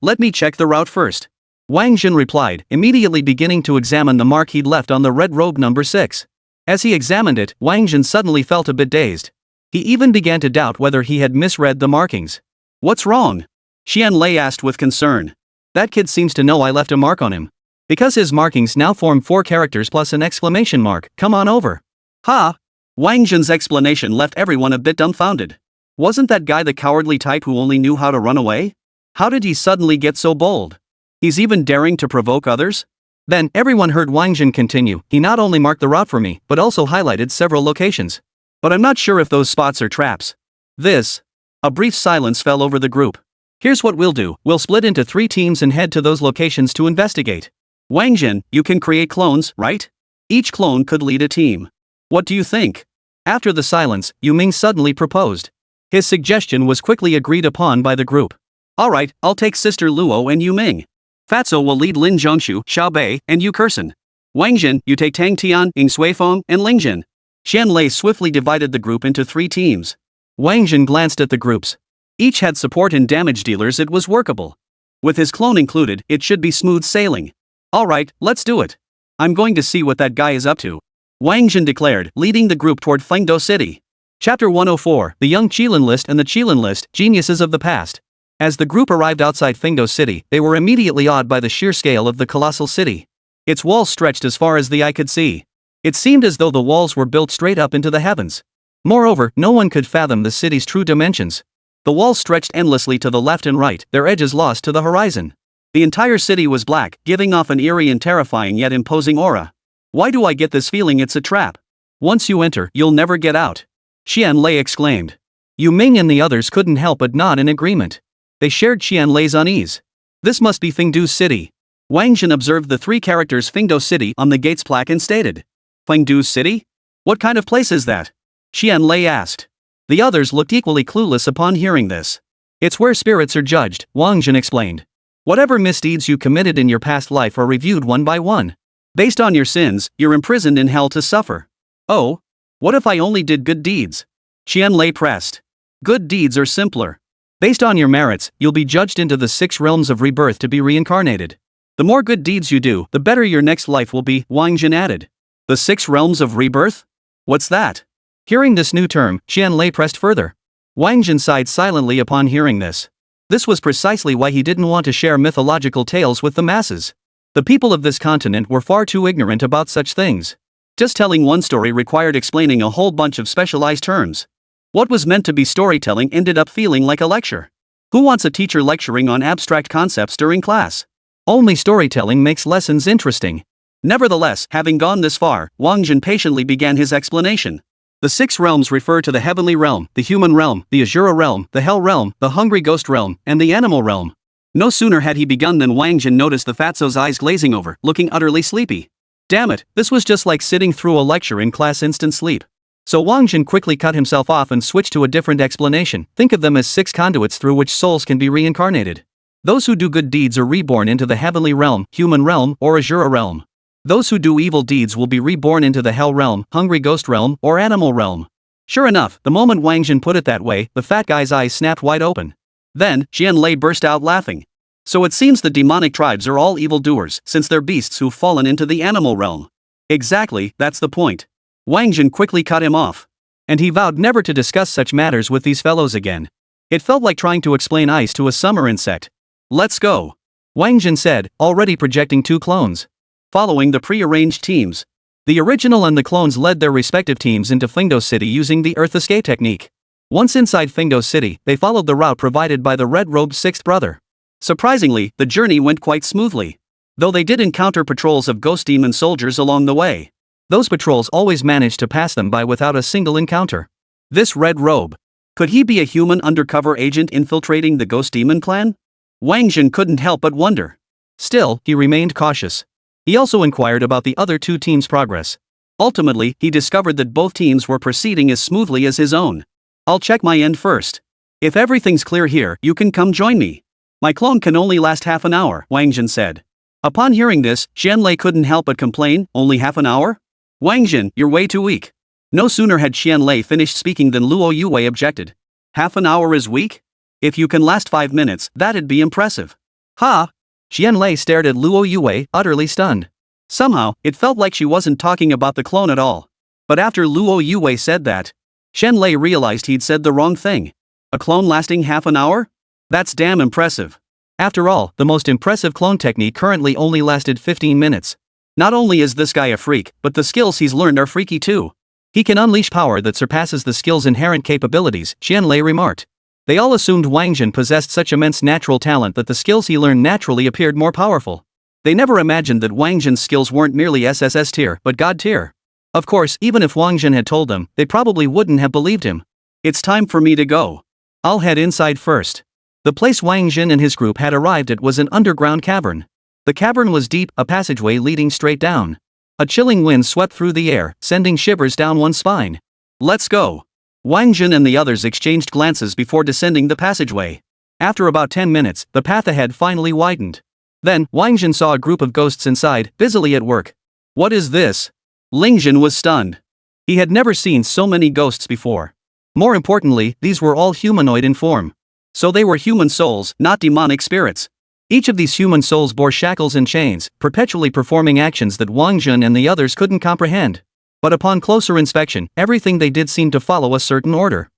Let me check the route first. Wáng Zhen replied, immediately beginning to examine the mark he'd left on the red robe number 6. As he examined it, Wáng Zhen suddenly felt a bit dazed. He even began to doubt whether he had misread the markings. What's wrong? Qianlei asked with concern. That kid seems to know I left a mark on him. Because his markings now form 4 characters plus an exclamation mark, come on over. Ha! Wáng Zhen's explanation left everyone a bit dumbfounded. Wasn't that guy the cowardly type who only knew how to run away? How did he suddenly get so bold? He's even daring to provoke others? Then, everyone heard Wáng Zhen continue. He not only marked the route for me, but also highlighted several locations. But I'm not sure if those spots are traps. A brief silence fell over the group. Here's what we'll do, we'll split into 3 teams and head to those locations to investigate. Wáng Zhen, you can create clones, right? Each clone could lead a team. What do you think? After the silence, Yu Ming suddenly proposed. His suggestion was quickly agreed upon by the group. Alright, I'll take Sister Luo and Yu Ming. Fatso will lead Lin Zhongshu, Xiao Bei, and Yu Kersen. Wáng Zhen, you take Tang Tian, Ying Suifeng, and Ling Jin. Qianlei swiftly divided the group into 3 teams. Wáng Zhen glanced at the groups. Each had support and damage dealers. It was workable. With his clone included, it should be smooth sailing. Alright, let's do it. I'm going to see what that guy is up to. Wáng Zhen declared, leading the group toward Fengdo City. Chapter 104, The Young Qilin List and the Qilin List, Geniuses of the Past. As the group arrived outside Fengdo City, they were immediately awed by the sheer scale of the colossal city. Its walls stretched as far as the eye could see. It seemed as though the walls were built straight up into the heavens. Moreover, no one could fathom the city's true dimensions. The walls stretched endlessly to the left and right, their edges lost to the horizon. The entire city was black, giving off an eerie and terrifying yet imposing aura. Why do I get this feeling it's a trap? Once you enter, you'll never get out. Qianlei exclaimed. Yu Ming and the others couldn't help but nod in agreement. They shared Qianlei's unease. This must be Fengdu City. Wáng Zhen observed the 3 characters Fengdo City on the gate's plaque and stated. Fengdu City? What kind of place is that? Qianlei asked. The others looked equally clueless upon hearing this. It's where spirits are judged, Wáng Zhen explained. Whatever misdeeds you committed in your past life are reviewed one by one. Based on your sins, you're imprisoned in hell to suffer. Oh? What if I only did good deeds? Qianlei pressed. Good deeds are simpler. Based on your merits, you'll be judged into the 6 realms of rebirth to be reincarnated. The more good deeds you do, the better your next life will be, Wáng Zhen added. The 6 realms of rebirth? What's that? Hearing this new term, Qianlei pressed further. Wáng Zhen sighed silently upon hearing this. This was precisely why he didn't want to share mythological tales with the masses. The people of this continent were far too ignorant about such things. Just telling one story required explaining a whole bunch of specialized terms. What was meant to be storytelling ended up feeling like a lecture. Who wants a teacher lecturing on abstract concepts during class? Only storytelling makes lessons interesting. Nevertheless, having gone this far, Wáng Zhen patiently began his explanation. The 6 realms refer to the heavenly realm, the human realm, the Azure realm, the hell realm, the hungry ghost realm, and the animal realm. No sooner had he begun than Wáng Zhen noticed the fatso's eyes glazing over, looking utterly sleepy. Damn it, this was just like sitting through a lecture in class instant sleep. So Wáng Zhen quickly cut himself off and switched to a different explanation. Think of them as 6 conduits through which souls can be reincarnated. Those who do good deeds are reborn into the heavenly realm, human realm, or Azure realm. Those who do evil deeds will be reborn into the hell realm, hungry ghost realm, or animal realm. Sure enough, the moment Wáng Zhen put it that way, the fat guy's eyes snapped wide open. Then, Qianlei burst out laughing. So it seems the demonic tribes are all evildoers, since they're beasts who've fallen into the animal realm. Exactly, that's the point. Wáng Zhen quickly cut him off. And he vowed never to discuss such matters with these fellows again. It felt like trying to explain ice to a summer insect. Let's go. Wáng Zhen said, already projecting 2 clones. Following the pre-arranged teams. The original and the clones led their respective teams into Fengdo City using the Earth Escape technique. Once inside Fengdo City, they followed the route provided by the red-robed 6th brother. Surprisingly, the journey went quite smoothly. Though they did encounter patrols of ghost demon soldiers along the way. Those patrols always managed to pass them by without a single encounter. This red robe. Could he be a human undercover agent infiltrating the Ghost Demon clan? Wáng Zhen couldn't help but wonder. Still, he remained cautious. He also inquired about the other two teams' progress. Ultimately, he discovered that both teams were proceeding as smoothly as his own. I'll check my end first. If everything's clear here, you can come join me. My clone can only last half an hour, Wáng Zhen said. Upon hearing this, Qianlei couldn't help but complain, only half an hour? Wáng Zhen, you're way too weak. No sooner had Qianlei finished speaking than Luo Yue objected. Half an hour is weak? If you can last 5 minutes, that'd be impressive. Ha! Qianlei stared at Luo Yue, utterly stunned. Somehow, it felt like she wasn't talking about the clone at all. But after Luo Yue said that, Qianlei realized he'd said the wrong thing. A clone lasting half an hour? That's damn impressive. After all, the most impressive clone technique currently only lasted 15 minutes. Not only is this guy a freak, but the skills he's learned are freaky too. He can unleash power that surpasses the skill's inherent capabilities, Qianlei remarked. They all assumed Wáng Zhen possessed such immense natural talent that the skills he learned naturally appeared more powerful. They never imagined that Wáng Zhen's skills weren't merely SSS tier, but God tier. Of course, even if Wáng Zhen had told them, they probably wouldn't have believed him. It's time for me to go. I'll head inside first. The place Wáng Zhen and his group had arrived at was an underground cavern. The cavern was deep, a passageway leading straight down. A chilling wind swept through the air, sending shivers down one's spine. Let's go. Wáng Zhen and the others exchanged glances before descending the passageway. After about 10 minutes, the path ahead finally widened. Then, Wáng Zhen saw a group of ghosts inside, busily at work. What is this? Ling Zhen was stunned. He had never seen so many ghosts before. More importantly, these were all humanoid in form. So they were human souls, not demonic spirits. Each of these human souls bore shackles and chains, perpetually performing actions that Wáng Zhen and the others couldn't comprehend. But upon closer inspection, everything they did seemed to follow a certain order.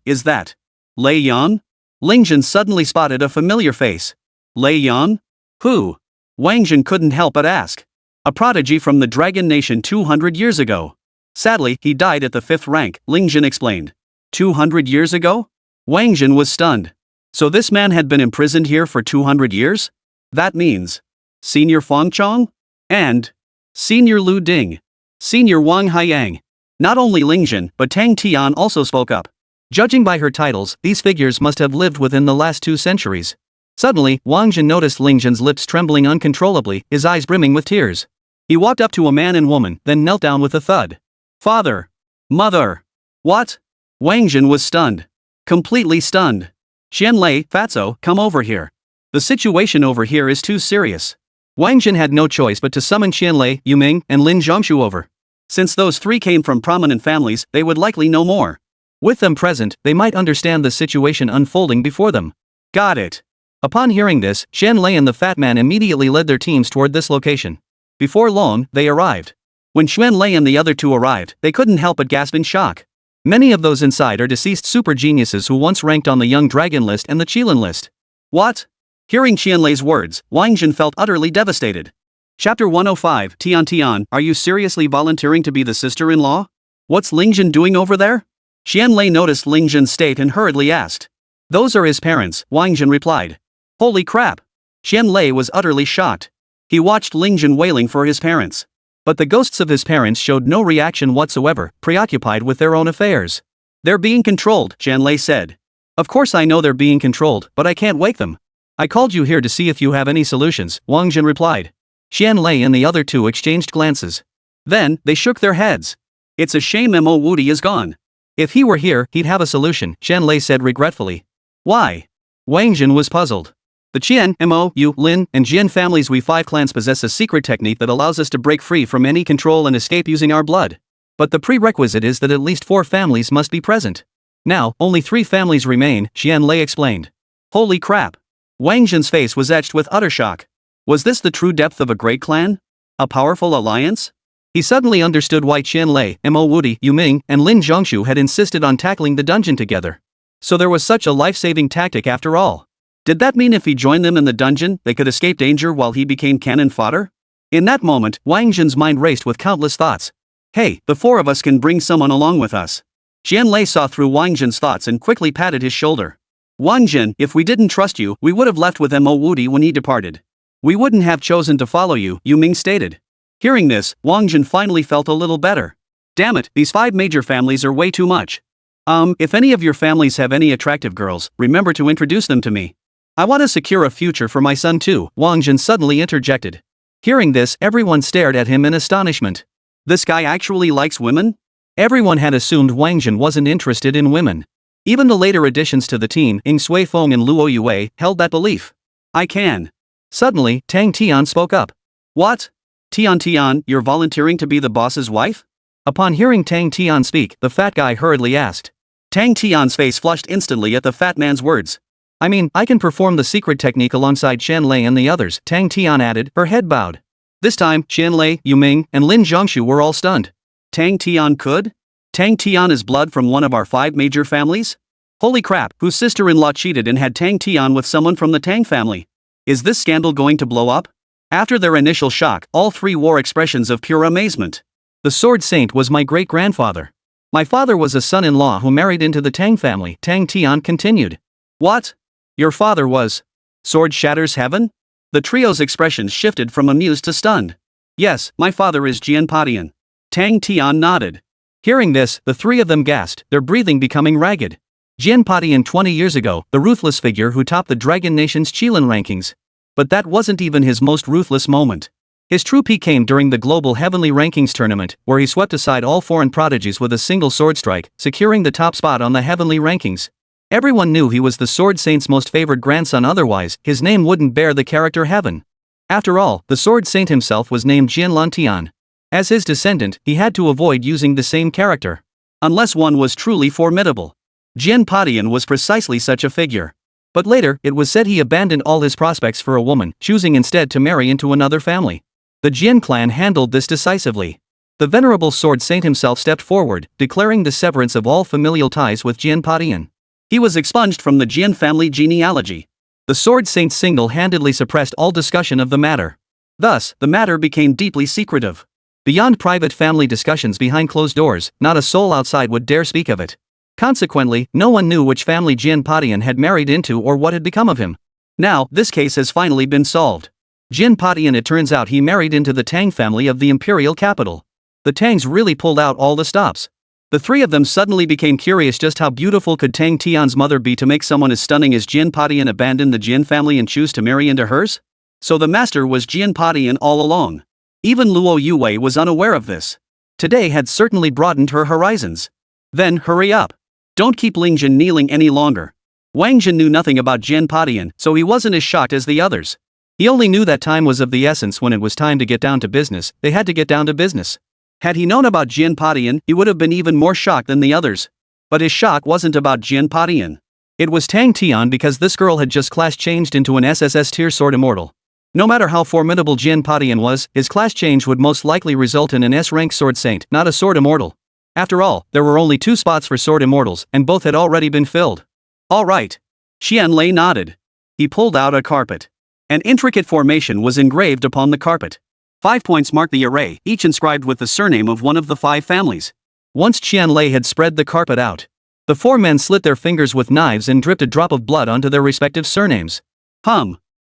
Is that Lei Yan? Ling Zhen suddenly spotted a familiar face. Lei Yan? Who? Wáng Zhen couldn't help but ask. A prodigy from the Dragon Nation 200 years ago. Sadly, he died at the 5th rank, Ling Zhen explained. 200 years ago? Wáng Zhen was stunned. So this man had been imprisoned here for 200 years? That means Senior Fang Chong? And Senior Lu Ding. Senior Wang Haiyang. Not only Ling Zhen, but Tang Tian also spoke up. Judging by her titles, these figures must have lived within the last 2 centuries. Suddenly, Wáng Zhen noticed Ling Zhen's lips trembling uncontrollably, his eyes brimming with tears. He walked up to a man and woman, then knelt down with a thud. Father. Mother. What? Wáng Zhen was stunned. Completely stunned. Qianlei, Fatso, come over here. The situation over here is too serious. Wáng Zhen had no choice but to summon Qianlei, Yuming, and Lin Zhongshu over. Since those 3 came from prominent families, they would likely know more. With them present, they might understand the situation unfolding before them. Got it. Upon hearing this, Qianlei and the fat man immediately led their teams toward this location. Before long, they arrived. When Qianlei and the other 2 arrived, they couldn't help but gasp in shock. Many of those inside are deceased super geniuses who once ranked on the Young Dragon list and the Qilin list. What? Hearing Qianlei's words, Wáng Zhen felt utterly devastated. Chapter 105, Tian, are you seriously volunteering to be the sister-in-law? What's Ling Zhen doing over there? Qianlei noticed Ling Zhen's state and hurriedly asked. Those are his parents, Wáng Zhen replied. Holy crap! Qianlei was utterly shocked. He watched Ling Zhen wailing for his parents. But the ghosts of his parents showed no reaction whatsoever, preoccupied with their own affairs. They're being controlled, Qianlei said. Of course I know they're being controlled, but I can't wake them. I called you here to see if you have any solutions, Wáng Zhen replied. Qianlei and the other 2 exchanged glances. Then, they shook their heads. It's a shame Mo Wudi is gone. If he were here, he'd have a solution, Qianlei said regretfully. Why? Wáng Zhen was puzzled. The Qian, Mo, Yu, Lin, and Jian families we 5 clans possess a secret technique that allows us to break free from any control and escape using our blood. But the prerequisite is that at least 4 families must be present. Now, only 3 families remain, Qianlei explained. Holy crap! Wáng Zhen's face was etched with utter shock. Was this the true depth of a great clan? A powerful alliance? He suddenly understood why Qianlei, Mo Wudi, Yuming, and Lin Zhongshu had insisted on tackling the dungeon together. So there was such a life-saving tactic after all. Did that mean if he joined them in the dungeon, they could escape danger while he became cannon fodder? In that moment, Wáng Zhen's mind raced with countless thoughts. Hey, the 4 of us can bring someone along with us. Qianlei saw through Wáng Zhen's thoughts and quickly patted his shoulder. Wáng Zhen, if we didn't trust you, we would have left with Mo Wudi when he departed. We wouldn't have chosen to follow you, Yuming stated. Hearing this, Wáng Zhen finally felt a little better. Damn it, these 5 major families are way too much. If any of your families have any attractive girls, remember to introduce them to me. I want to secure a future for my son too, Wáng Zhen suddenly interjected. Hearing this, everyone stared at him in astonishment. This guy actually likes women? Everyone had assumed Wáng Zhen wasn't interested in women. Even the later additions to the team, Ing Sui Feng and Luo Yue, held that belief. I can. Suddenly, Tang Tian spoke up. What? Tian, you're volunteering to be the boss's wife? Upon hearing Tang Tian speak, the fat guy hurriedly asked. Tang Tian's face flushed instantly at the fat man's words. I mean, I can perform the secret technique alongside Qianlei and the others, Tang Tian added, her head bowed. This time, Qianlei, Yuming, and Lin Zhongshu were all stunned. Tang Tian could? Tang Tian is blood from one of our 5 major families? Holy crap, whose sister-in-law cheated and had Tang Tian with someone from the Tang family? Is this scandal going to blow up? After their initial shock, all 3 wore expressions of pure amazement. The Sword Saint was my great-grandfather. My father was a son-in-law who married into the Tang family, Tang Tian continued. What? Your father was? Sword shatters heaven? The trio's expressions shifted from amused to stunned. Yes, my father is Jian Padian. Tang Tian nodded. Hearing this, the 3 of them gasped, their breathing becoming ragged. Jian Padian 20 years ago, the ruthless figure who topped the Dragon Nation's Qilin rankings. But that wasn't even his most ruthless moment. His true peak came during the Global Heavenly Rankings tournament, where he swept aside all foreign prodigies with a single sword strike, securing the top spot on the Heavenly Rankings. Everyone knew he was the Sword Saint's most favored grandson, otherwise, his name wouldn't bear the character Heaven. After all, the Sword Saint himself was named Jian Lantian. As his descendant, he had to avoid using the same character. Unless one was truly formidable. Jian Padian was precisely such a figure. But later, it was said he abandoned all his prospects for a woman, choosing instead to marry into another family. The Jian clan handled this decisively. The venerable Sword Saint himself stepped forward, declaring the severance of all familial ties with Jian Padian. He was expunged from the Jian family genealogy. The Sword Saint single-handedly suppressed all discussion of the matter. Thus, the matter became deeply secretive. Beyond private family discussions behind closed doors, not a soul outside would dare speak of it. Consequently, no one knew which family Jian Padian had married into or what had become of him. Now, this case has finally been solved. Jian Padian, it turns out he married into the Tang family of the imperial capital. The Tangs really pulled out all the stops. The 3 of them suddenly became curious just how beautiful could Tang Tian's mother be to make someone as stunning as Jian Padian abandon the Jian family and choose to marry into hers? So the master was Jian Padian all along. Even Luo Yue was unaware of this. Today had certainly broadened her horizons. Then hurry up. Don't keep Ling Zhen kneeling any longer. Wáng Zhen knew nothing about Jian Padian, so he wasn't as shocked as the others. He only knew that time was of the essence. When it was time to get down to business, they had to get down to business. Had he known about Jian Padian, he would have been even more shocked than the others. But his shock wasn't about Jian Padian. It was Tang Tian, because this girl had just class changed into an SSS tier Sword Immortal. No matter how formidable Jian Padian was, his class change would most likely result in an S-rank Sword Saint, not a Sword Immortal. After all, there were only 2 spots for Sword Immortals, and both had already been filled. All right. Qianlei nodded. He pulled out a carpet. An intricate formation was engraved upon the carpet. 5 points marked the array, each inscribed with the surname of one of the 5 families. Once Qianlei had spread the carpet out, the 4 men slit their fingers with knives and dripped a drop of blood onto their respective surnames.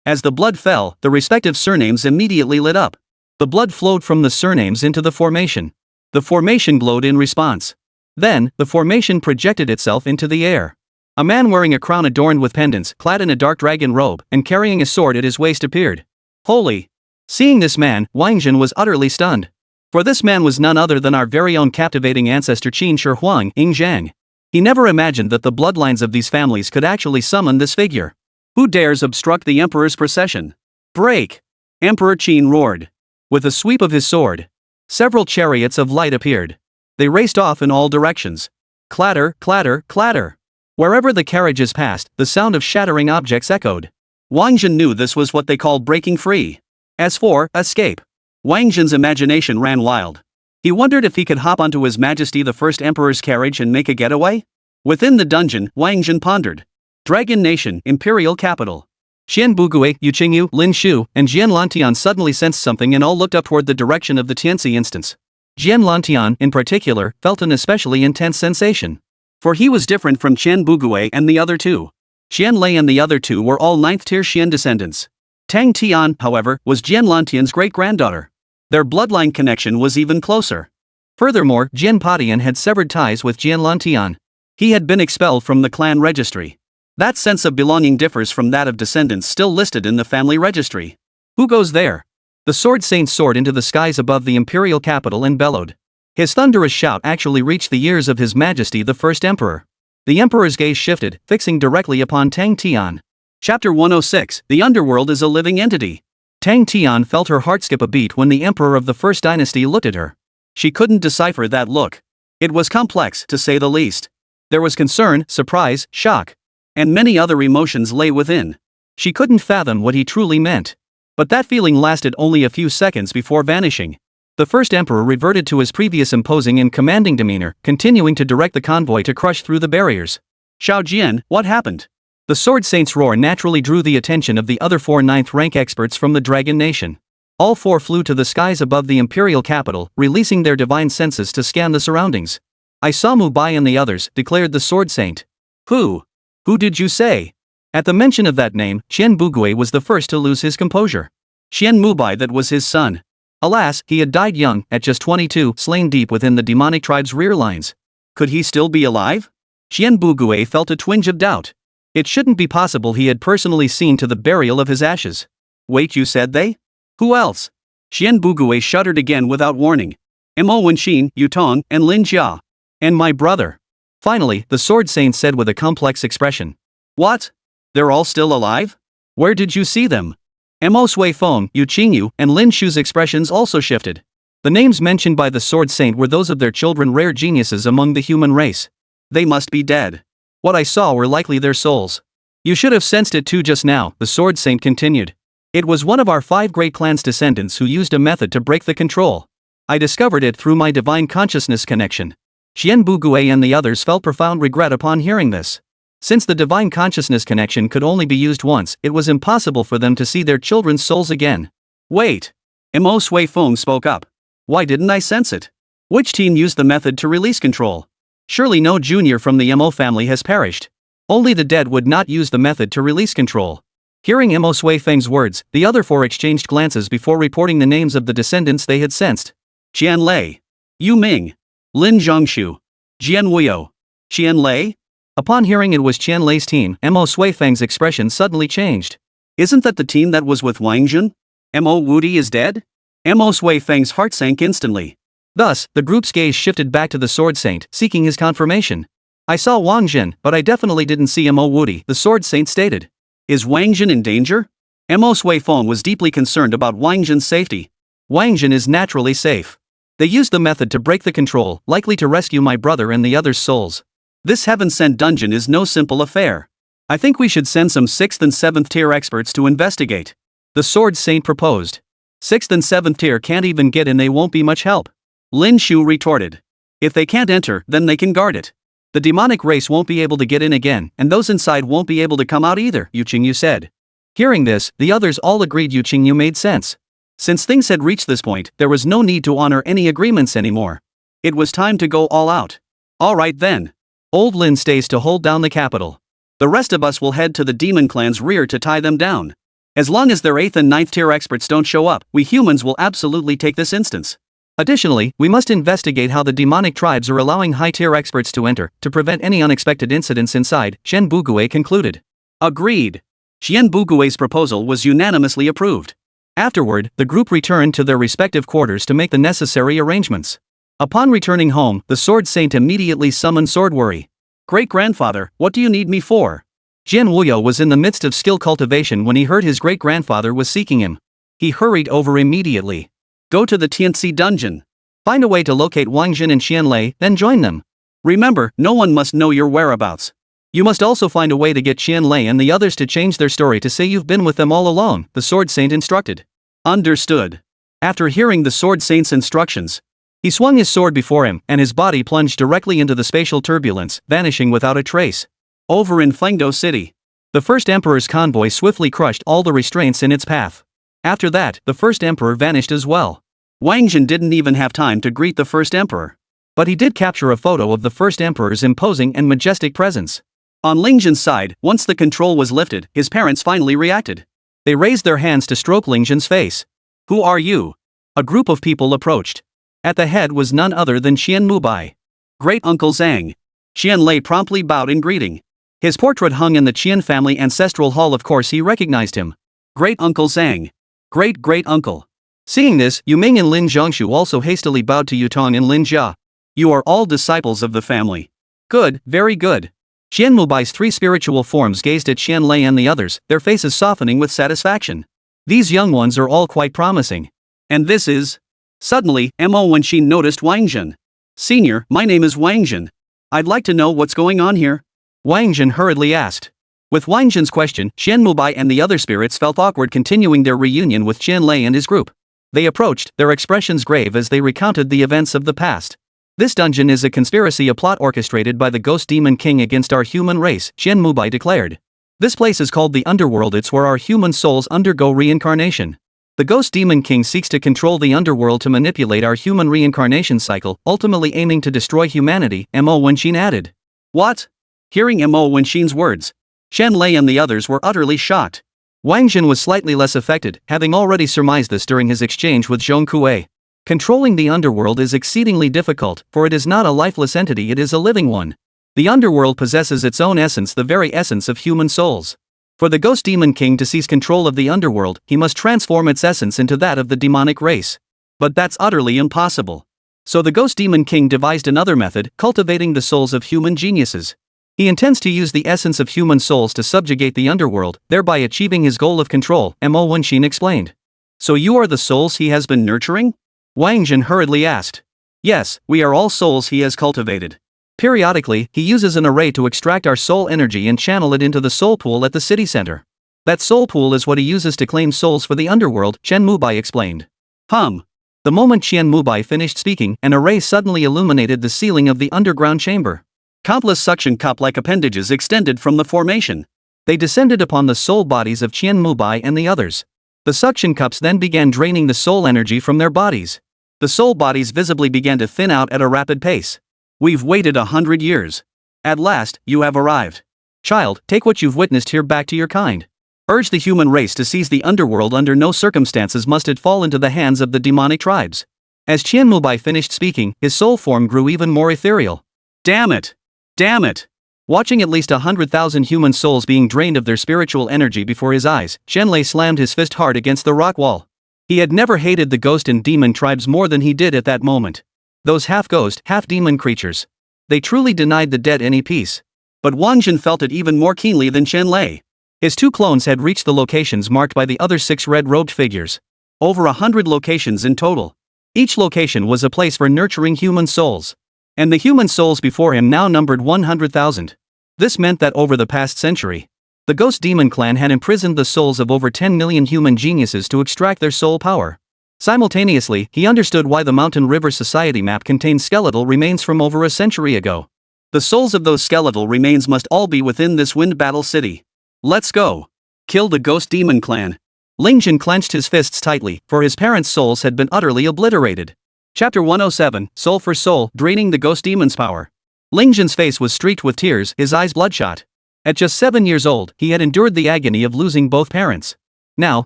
As the blood fell, the respective surnames immediately lit up. The blood flowed from the surnames into the formation. The formation glowed in response. Then, the formation projected itself into the air. A man wearing a crown adorned with pendants, clad in a dark dragon robe, and carrying a sword at his waist appeared. Holy! Seeing this man, Wáng Zhen was utterly stunned. For this man was none other than our very own captivating ancestor Qin Shi Huang, Ing Zhang. He never imagined that the bloodlines of these families could actually summon this figure. Who dares obstruct the emperor's procession? Break! Emperor Qin roared. With a sweep of his sword, several chariots of light appeared. They raced off in all directions. Clatter, clatter, clatter. Wherever the carriages passed, the sound of shattering objects echoed. Wáng Zhen knew this was what they called breaking free. As for escape, Wáng Zhen's imagination ran wild. He wondered if he could hop onto His Majesty the First Emperor's carriage and make a getaway? Within the dungeon, Wáng Zhen pondered. Dragon Nation, Imperial Capital. Xian Bugui, Yu Qingyu, Lin Shu, and Jian Lantian suddenly sensed something and all looked up toward the direction of the Tianxi instance. Jian Lantian, in particular, felt an especially intense sensation. For he was different from Qian Bugui and the other 2. Qianlei and the other 2 were all 9th tier Xian descendants. Tang Tian, however, was Jian Lantian's great-granddaughter. Their bloodline connection was even closer. Furthermore, Jian Padian had severed ties with Jian Lantian. He had been expelled from the clan registry. That sense of belonging differs from that of descendants still listed in the family registry. Who goes there? The Sword Saint soared into the skies above the imperial capital and bellowed. His thunderous shout actually reached the ears of His Majesty the First Emperor. The Emperor's gaze shifted, fixing directly upon Tang Tian. Chapter 106, The Underworld is a Living Entity. Tang Tian felt her heart skip a beat when the Emperor of the First Dynasty looked at her. She couldn't decipher that look. It was complex, to say the least. There was concern, surprise, shock. And many other emotions lay within. She couldn't fathom what he truly meant. But that feeling lasted only a few seconds before vanishing. The First Emperor reverted to his previous imposing and commanding demeanor, continuing to direct the convoy to crush through the barriers. Xiao Jian, what happened? The Sword Saint's roar naturally drew the attention of the other 4 ninth-rank experts from the Dragon Nation. All 4 flew to the skies above the imperial capital, releasing their divine senses to scan the surroundings. I saw Mu Bai and the others, declared the Sword Saint. Who? Who did you say? At the mention of that name, Qian Bugui was the first to lose his composure. Qian Mubai, that was his son. Alas, he had died young, at just 22, slain deep within the demonic tribe's rear lines. Could he still be alive? Qian Bugui felt a twinge of doubt. It shouldn't be possible he had personally seen to the burial of his ashes. Wait, you said they? Who else? Qian Bugui shuddered again without warning. Mo Wenxin, Yutong, and Lin Jia. And my brother. Finally, the Sword Saint said with a complex expression. What? They're all still alive? Where did you see them? Mo Sui Feng, Yu Qingyu, and Lin Shu's expressions also shifted. The names mentioned by the Sword Saint were those of their children, rare geniuses among the human race. They must be dead. What I saw were likely their souls. You should have sensed it too just now, the Sword Saint continued. It was one of our 5 great clan's descendants who used a method to break the control. I discovered it through my divine consciousness connection. Qian Bugui and the others felt profound regret upon hearing this. Since the divine consciousness connection could only be used once, it was impossible for them to see their children's souls again. Wait. Mo Sui Feng spoke up. Why didn't I sense it? Which team used the method to release control? Surely no junior from the Mo family has perished. Only the dead would not use the method to release control. Hearing Mo Sui Feng's words, the other 4 exchanged glances before reporting the names of the descendants they had sensed. Jian Lei. Yu Ming. Lin Zhongshu. Jian Wuyo. Qian Lei? Upon hearing it was Qian Lei's team, Mo Sui Feng's expression suddenly changed. Isn't that the team that was with Wáng Zhen? Mo Wudi is dead? Mo Sui Feng's heart sank instantly. Thus, the group's gaze shifted back to the Sword Saint, seeking his confirmation. I saw Wáng Zhen, but I definitely didn't see Mo Wudi, the Sword Saint stated. Is Wáng Zhen in danger? Mo Sui Feng was deeply concerned about Wáng Zhen's safety. Wáng Zhen is naturally safe. They used the method to break the control, likely to rescue my brother and the others' souls. This heaven-sent dungeon is no simple affair. I think we should send some 6th and 7th tier experts to investigate. The Sword Saint proposed. 6th and 7th tier can't even get in, they won't be much help. Lin Shu retorted. If they can't enter, then they can guard it. The demonic race won't be able to get in again, and those inside won't be able to come out either, Yu Qingyu said. Hearing this, the others all agreed Yu Qingyu made sense. Since things had reached this point, there was no need to honor any agreements anymore. It was time to go all out. All right then. Old Lin stays to hold down the capital. The rest of us will head to the demon clan's rear to tie them down. As long as their 8th and 9th tier experts don't show up, we humans will absolutely take this instance. Additionally, we must investigate how the demonic tribes are allowing high-tier experts to enter, to prevent any unexpected incidents inside, Qian Bugui concluded. Agreed. Qian Bugui's proposal was unanimously approved. Afterward, the group returned to their respective quarters to make the necessary arrangements. Upon returning home, the Sword Saint immediately summoned Sword Worry. Great-grandfather, what do you need me for? Jian Wuyo was in the midst of skill cultivation when he heard his great-grandfather was seeking him. He hurried over immediately. Go to the Tianxi dungeon. Find a way to locate Wáng Zhen and Qian Lei, then join them. Remember, no one must know your whereabouts. You must also find a way to get Qian Lei and the others to change their story to say you've been with them all along, the Sword Saint instructed. Understood. After hearing the Sword Saint's instructions, he swung his sword before him, and his body plunged directly into the spatial turbulence, vanishing without a trace. Over in Fengdo City, the First Emperor's convoy swiftly crushed all the restraints in its path. After that, the First Emperor vanished as well. Wáng Zhen didn't even have time to greet the First Emperor. But he did capture a photo of the First Emperor's imposing and majestic presence. On Ling Zhen's side, once the control was lifted, his parents finally reacted. They raised their hands to stroke Ling Zhen's face. Who are you? A group of people approached. At the head was none other than Qian Mubai. Great Uncle Zhang. Qian Lei promptly bowed in greeting. His portrait hung in the Qian family ancestral hall. Of course he recognized him. Great Uncle Zhang. Great uncle. Seeing this, Yu Ming and Lin Zhongshu also hastily bowed to Yutong and Lin Jia. You are all disciples of the family. Good, very good. Qian Mubai's three spiritual forms gazed at Qian Lei and the others, their faces softening with satisfaction. These young ones are all quite promising. And this is... Suddenly, Mo Wenxin noticed Wáng Zhen. Senior, my name is Wáng Zhen. I'd like to know what's going on here. Wáng Zhen hurriedly asked. With Wáng Zhen's question, Qian Mubai and the other spirits felt awkward continuing their reunion with Qian Lei and his group. They approached, their expressions grave as they recounted the events of the past. This dungeon is a conspiracy, a plot orchestrated by the Ghost Demon King against our human race, Qian Mubai declared. This place is called the Underworld. It's where our human souls undergo reincarnation. The Ghost Demon King seeks to control the underworld to manipulate our human reincarnation cycle, ultimately aiming to destroy humanity, Mo Wenxin added. What? Hearing Mo Wenxin's words, Qian Lei and the others were utterly shocked. Wáng Zhen was slightly less affected, having already surmised this during his exchange with Zhong Kuei. Controlling the underworld is exceedingly difficult, for it is not a lifeless entity, it is a living one. The underworld possesses its own essence, the very essence of human souls. For the Ghost Demon King to seize control of the underworld, he must transform its essence into that of the demonic race. But that's utterly impossible. So the Ghost Demon King devised another method, cultivating the souls of human geniuses. He intends to use the essence of human souls to subjugate the underworld, thereby achieving his goal of control, Mo Wenxin explained. So you are the souls he has been nurturing? Wáng Zhen hurriedly asked. Yes, we are all souls he has cultivated. Periodically, he uses an array to extract our soul energy and channel it into the soul pool at the city center. That soul pool is what he uses to claim souls for the underworld, Qian Mubai explained. The moment Qian Mubai finished speaking, an array suddenly illuminated the ceiling of the underground chamber. Countless suction cup-like appendages extended from the formation. They descended upon the soul bodies of Qian Mubai and the others. The suction cups then began draining the soul energy from their bodies. The soul bodies visibly began to thin out at a rapid pace. We've waited 100 years. At last, you have arrived. Child, take what you've witnessed here back to your kind. Urge the human race to seize the underworld. Under no circumstances must it fall into the hands of the demonic tribes. As Qian Mubai finished speaking, his soul form grew even more ethereal. Damn it! Damn it! Watching at least 100,000 human souls being drained of their spiritual energy before his eyes, Qian Lei slammed his fist hard against the rock wall. He had never hated the ghost and demon tribes more than he did at that moment. Those half-ghost, half-demon creatures. They truly denied the dead any peace. But Wáng Zhen felt it even more keenly than Qian Lei. His two clones had reached the locations marked by the other 6 red-robed figures. Over 100 locations in total. Each location was a place for nurturing human souls. And the human souls before him now numbered 100,000. This meant that over the past century, the Ghost Demon Clan had imprisoned the souls of over 10 million human geniuses to extract their soul power. Simultaneously, he understood why the Mountain River Society map contained skeletal remains from over a century ago. The souls of those skeletal remains must all be within this Wind Battle City. Let's go. Kill the Ghost Demon Clan. Ling Zhen clenched his fists tightly, for his parents' souls had been utterly obliterated. Chapter 107, Soul for Soul, Draining the Ghost Demon's Power. Ling Zhen's face was streaked with tears, his eyes bloodshot. At just 7 years old, he had endured the agony of losing both parents. Now,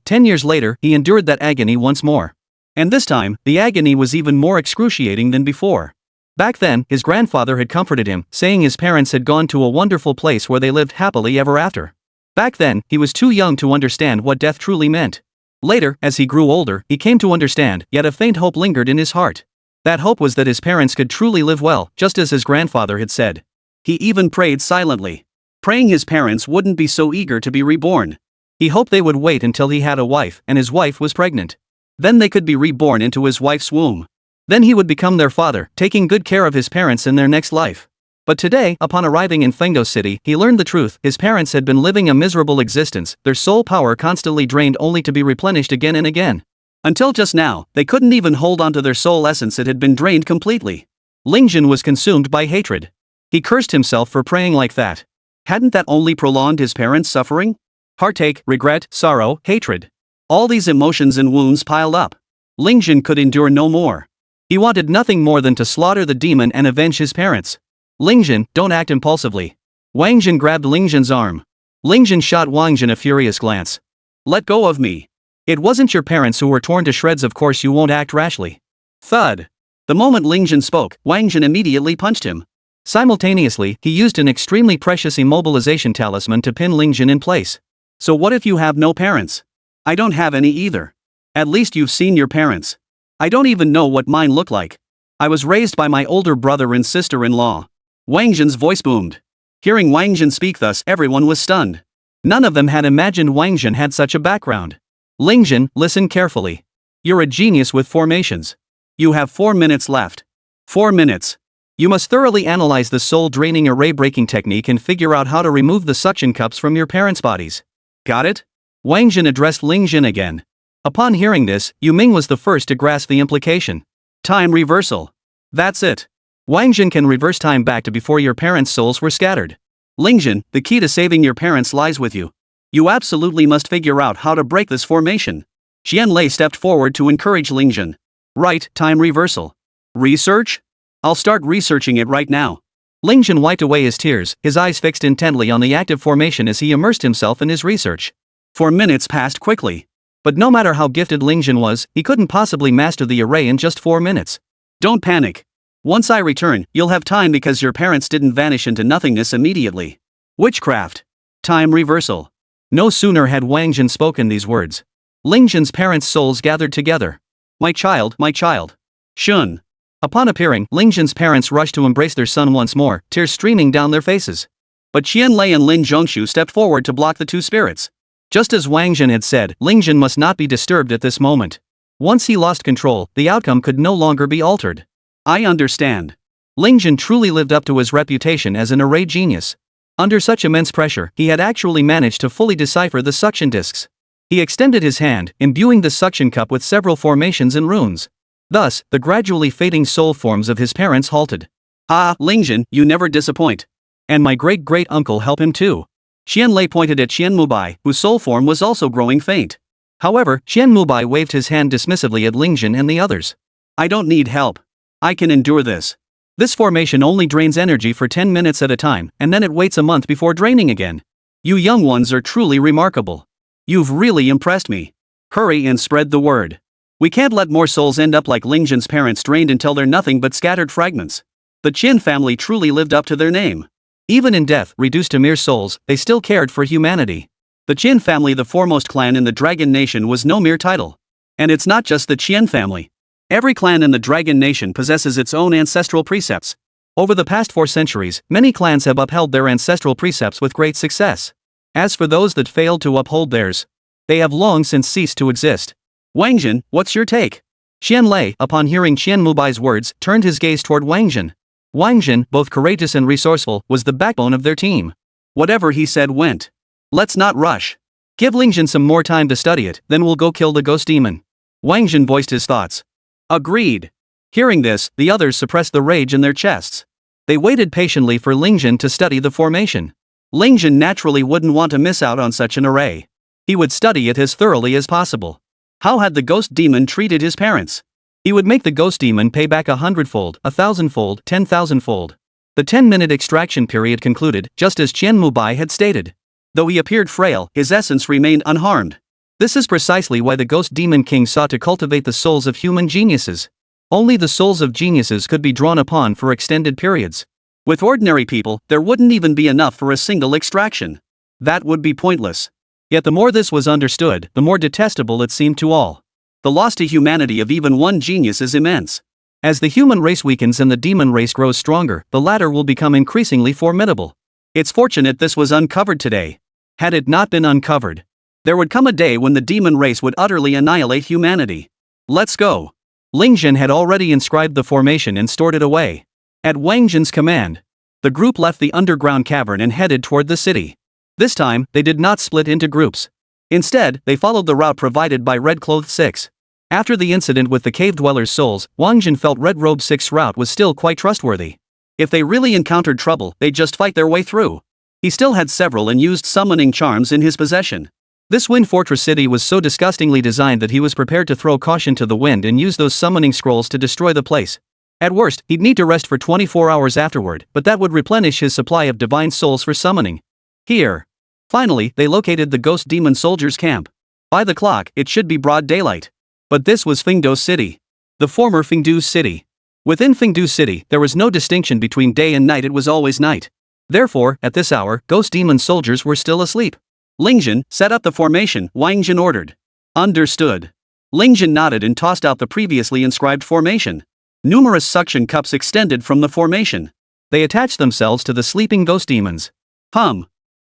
10 years later, he endured that agony once more. And this time, the agony was even more excruciating than before. Back then, his grandfather had comforted him, saying his parents had gone to a wonderful place where they lived happily ever after. Back then, he was too young to understand what death truly meant. Later, as he grew older, he came to understand, yet a faint hope lingered in his heart. That hope was that his parents could truly live well, just as his grandfather had said. He even prayed silently, praying his parents wouldn't be so eager to be reborn. He hoped they would wait until he had a wife, and his wife was pregnant. Then they could be reborn into his wife's womb. Then he would become their father, taking good care of his parents in their next life. But today, upon arriving in Fengdo City, he learned the truth. His parents had been living a miserable existence, their soul power constantly drained only to be replenished again and again. Until just now, they couldn't even hold on to their soul essence, it had been drained completely. Ling Zhen was consumed by hatred. He cursed himself for praying like that. Hadn't that only prolonged his parents' suffering? Heartache, regret, sorrow, hatred. All these emotions and wounds piled up. Ling Zhen could endure no more. He wanted nothing more than to slaughter the demon and avenge his parents. Ling Zhen, don't act impulsively. Wáng Zhen grabbed Ling Zhen's arm. Ling Zhen shot Wáng Zhen a furious glance. Let go of me. It wasn't your parents who were torn to shreds, of course you won't act rashly. Thud. The moment Ling Zhen spoke, Wáng Zhen immediately punched him. Simultaneously, he used an extremely precious immobilization talisman to pin Ling Zhen in place. So what if you have no parents? I don't have any either. At least you've seen your parents. I don't even know what mine look like. I was raised by my older brother and sister-in-law. Wáng Zhen's voice boomed. Hearing Wáng Zhen speak thus, everyone was stunned. None of them had imagined Wáng Zhen had such a background. Ling Zhen, listen carefully. You're a genius with formations. You have 4 minutes left. 4 minutes. You must thoroughly analyze the soul-draining array-breaking technique and figure out how to remove the suction cups from your parents' bodies. Got it? Wáng Zhen addressed Ling Zhen again. Upon hearing this, Yu Ming was the first to grasp the implication. Time reversal. That's it. Wáng Zhen can reverse time back to before your parents' souls were scattered. Ling Zhen, the key to saving your parents lies with you. You absolutely must figure out how to break this formation. Qianlei stepped forward to encourage Ling Zhen. Right, time reversal. Research? I'll start researching it right now. Ling Zhen wiped away his tears, his eyes fixed intently on the active formation as he immersed himself in his research. 4 minutes passed quickly. But no matter how gifted Ling Zhen was, he couldn't possibly master the array in just 4 minutes. Don't panic. Once I return, you'll have time because your parents didn't vanish into nothingness immediately. Witchcraft. Time reversal. No sooner had Wáng Zhen spoken these words. Ling Zhen's parents' souls gathered together. My child, my child. Shun. Upon appearing, Ling Zhen's parents rushed to embrace their son once more, tears streaming down their faces. But Qianlei and Lin Zhongshu stepped forward to block the two spirits. Just as Wáng Zhen had said, Ling Zhen must not be disturbed at this moment. Once he lost control, the outcome could no longer be altered. I understand. Ling Zhen truly lived up to his reputation as an array genius. Under such immense pressure, he had actually managed to fully decipher the suction discs. He extended his hand, imbuing the suction cup with several formations and runes. Thus, the gradually fading soul forms of his parents halted. Ah, Ling Zhen, you never disappoint. And my great-great-uncle helped him too. Qianlei pointed at Qian Mubai, whose soul form was also growing faint. However, Qian Mubai waved his hand dismissively at Ling Zhen and the others. I don't need help. I can endure this. This formation only drains energy for 10 minutes at a time, and then it waits a month before draining again. You young ones are truly remarkable. You've really impressed me. Hurry and spread the word. We can't let more souls end up like Ling Zhen's parents, drained until they're nothing but scattered fragments. The Qin family truly lived up to their name. Even in death, reduced to mere souls, they still cared for humanity. The Qin family, the foremost clan in the Dragon Nation, was no mere title. And it's not just the Qian family. Every clan in the Dragon Nation possesses its own ancestral precepts. Over the past 4 centuries, many clans have upheld their ancestral precepts with great success. As for those that failed to uphold theirs, they have long since ceased to exist. Wáng Zhen, what's your take? Qianlei, upon hearing Qian Mubai's words, turned his gaze toward Wáng Zhen. Wáng Zhen, both courageous and resourceful, was the backbone of their team. Whatever he said went. Let's not rush. Give Ling Zhen some more time to study it, then we'll go kill the ghost demon. Wáng Zhen voiced his thoughts. Agreed. Hearing this, the others suppressed the rage in their chests. They waited patiently for Ling Zhen to study the formation. Ling Zhen naturally wouldn't want to miss out on such an array. He would study it as thoroughly as possible. How had the ghost demon treated his parents? He would make the ghost demon pay back 100-fold, 1,000-fold, 10,000-fold. The 10-minute extraction period concluded, just as Qian Mubai had stated. Though he appeared frail, his essence remained unharmed. This is precisely why the Ghost Demon King sought to cultivate the souls of human geniuses. Only the souls of geniuses could be drawn upon for extended periods. With ordinary people, there wouldn't even be enough for a single extraction. That would be pointless. Yet the more this was understood, the more detestable it seemed to all. The loss to humanity of even one genius is immense. As the human race weakens and the demon race grows stronger, the latter will become increasingly formidable. It's fortunate this was uncovered today. Had it not been uncovered, there would come a day when the demon race would utterly annihilate humanity. Let's go. Ling Zhen had already inscribed the formation and stored it away. At Wáng Zhen's command, the group left the underground cavern and headed toward the city. This time, they did not split into groups. Instead, they followed the route provided by Red Cloth 6. After the incident with the cave dwellers' souls, Wáng Zhen felt Red Robe 6's route was still quite trustworthy. If they really encountered trouble, they'd just fight their way through. He still had several unused summoning charms in his possession. This Wind Fortress city was so disgustingly designed that he was prepared to throw caution to the wind and use those summoning scrolls to destroy the place. At worst, he'd need to rest for 24 hours afterward, but that would replenish his supply of divine souls for summoning. Here. Finally, they located the Ghost Demon Soldiers' camp. By the clock, it should be broad daylight. But this was Fingdo City. The former Fingdu City. Within Fingdu City, there was no distinction between day and night, it was always night. Therefore, at this hour, ghost demon soldiers were still asleep. Lingzhen, set up the formation, Wáng Zhen ordered. Understood. Lingzhen nodded and tossed out the previously inscribed formation. Numerous suction cups extended from the formation. They attached themselves to the sleeping ghost demons.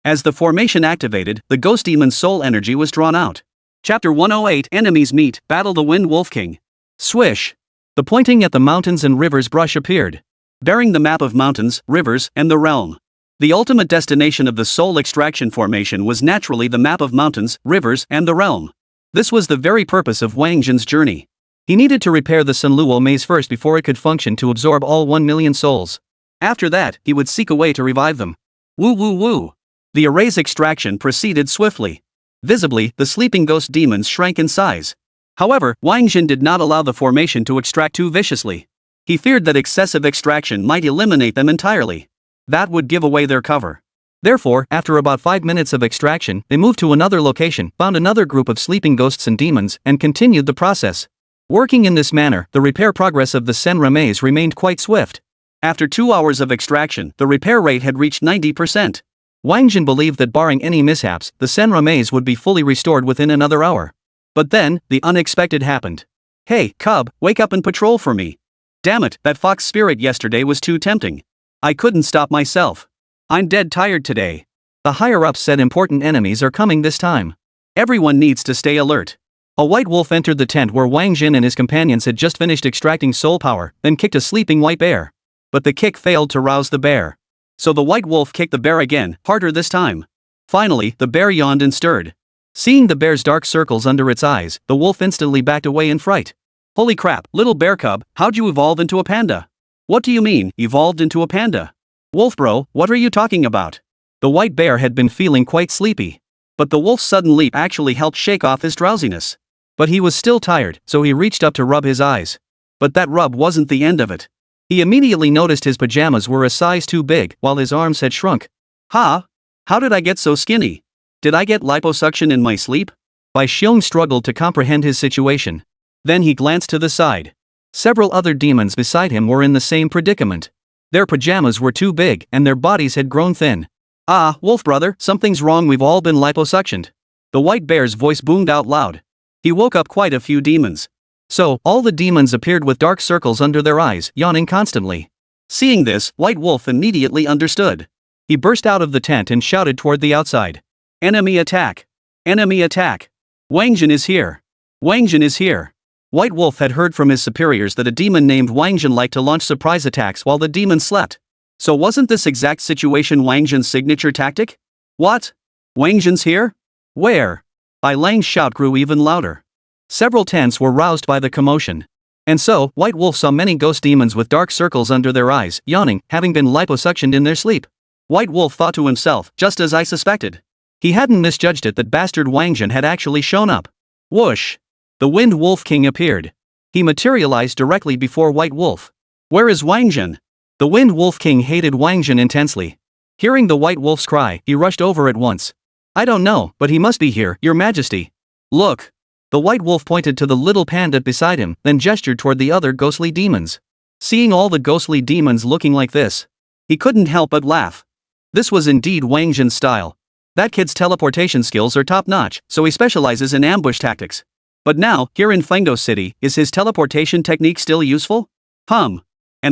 As the formation activated, the ghost demon's soul energy was drawn out. Chapter 108 Enemies Meet, Battle the Wind Wolf King. Swish! The pointing at the mountains and rivers brush appeared, bearing the map of mountains, rivers, and the realm. The ultimate destination of the soul extraction formation was naturally the map of mountains, rivers, and the realm. This was the very purpose of Wáng Zhen's journey. He needed to repair the Sunluo maze first before it could function to absorb all 1 million souls. After that, he would seek a way to revive them. Woo woo woo! The array's extraction proceeded swiftly. Visibly, the sleeping ghost demons shrank in size. However, Wáng Zhen did not allow the formation to extract too viciously. He feared that excessive extraction might eliminate them entirely. That would give away their cover. Therefore, after about 5 minutes of extraction, they moved to another location, found another group of sleeping ghosts and demons, and continued the process. Working in this manner, the repair progress of the Senra maze remained quite swift. After 2 hours of extraction, the repair rate had reached 90%. Wáng Zhen believed that barring any mishaps, the Senra maze would be fully restored within another hour. But then, the unexpected happened. Hey, cub, wake up and patrol for me. Damn it, that fox spirit yesterday was too tempting. I couldn't stop myself. I'm dead tired today. The higher-ups said important enemies are coming this time. Everyone needs to stay alert. A white wolf entered the tent where Wáng Zhen and his companions had just finished extracting soul power, then kicked a sleeping white bear. But the kick failed to rouse the bear. So the white wolf kicked the bear again, harder this time. Finally, the bear yawned and stirred. Seeing the bear's dark circles under its eyes, the wolf instantly backed away in fright. Holy crap, little bear cub, how'd you evolve into a panda? What do you mean, evolved into a panda? Wolf bro, what are you talking about? The white bear had been feeling quite sleepy. But the wolf's sudden leap actually helped shake off his drowsiness. But he was still tired, so he reached up to rub his eyes. But that rub wasn't the end of it. He immediately noticed his pajamas were a size too big, while his arms had shrunk. How did I get so skinny? Did I get liposuction in my sleep? Bai Xiong struggled to comprehend his situation. Then he glanced to the side. Several other demons beside him were in the same predicament. Their pajamas were too big, and their bodies had grown thin. Ah, wolf brother, something's wrong, we've all been liposuctioned. The white bear's voice boomed out loud. He woke up quite a few demons. So, all the demons appeared with dark circles under their eyes, yawning constantly. Seeing this, White Wolf immediately understood. He burst out of the tent and shouted toward the outside. Enemy attack! Enemy attack! Wáng Zhen is here! Wáng Zhen is here! White Wolf had heard from his superiors that a demon named Wáng Zhen liked to launch surprise attacks while the demon slept. So wasn't this exact situation Wáng Zhen's signature tactic? What? Wáng Zhen's here? Where? Bai Lang's shout grew even louder. Several tents were roused by the commotion. And so, White Wolf saw many ghost demons with dark circles under their eyes, yawning, having been liposuctioned in their sleep. White Wolf thought to himself, just as I suspected. He hadn't misjudged it that bastard Wáng Zhen had actually shown up. Whoosh! The Wind Wolf King appeared. He materialized directly before White Wolf. Where is Wáng Zhen? The Wind Wolf King hated Wáng Zhen intensely. Hearing the White Wolf's cry, he rushed over at once. I don't know, but he must be here, Your Majesty. Look! The White Wolf pointed to the little panda beside him, then gestured toward the other ghostly demons. Seeing all the ghostly demons looking like this, he couldn't help but laugh. This was indeed Wáng Zhen's style. That kid's teleportation skills are top-notch, so he specializes in ambush tactics. But now, here in Fengdo City, is his teleportation technique still useful? An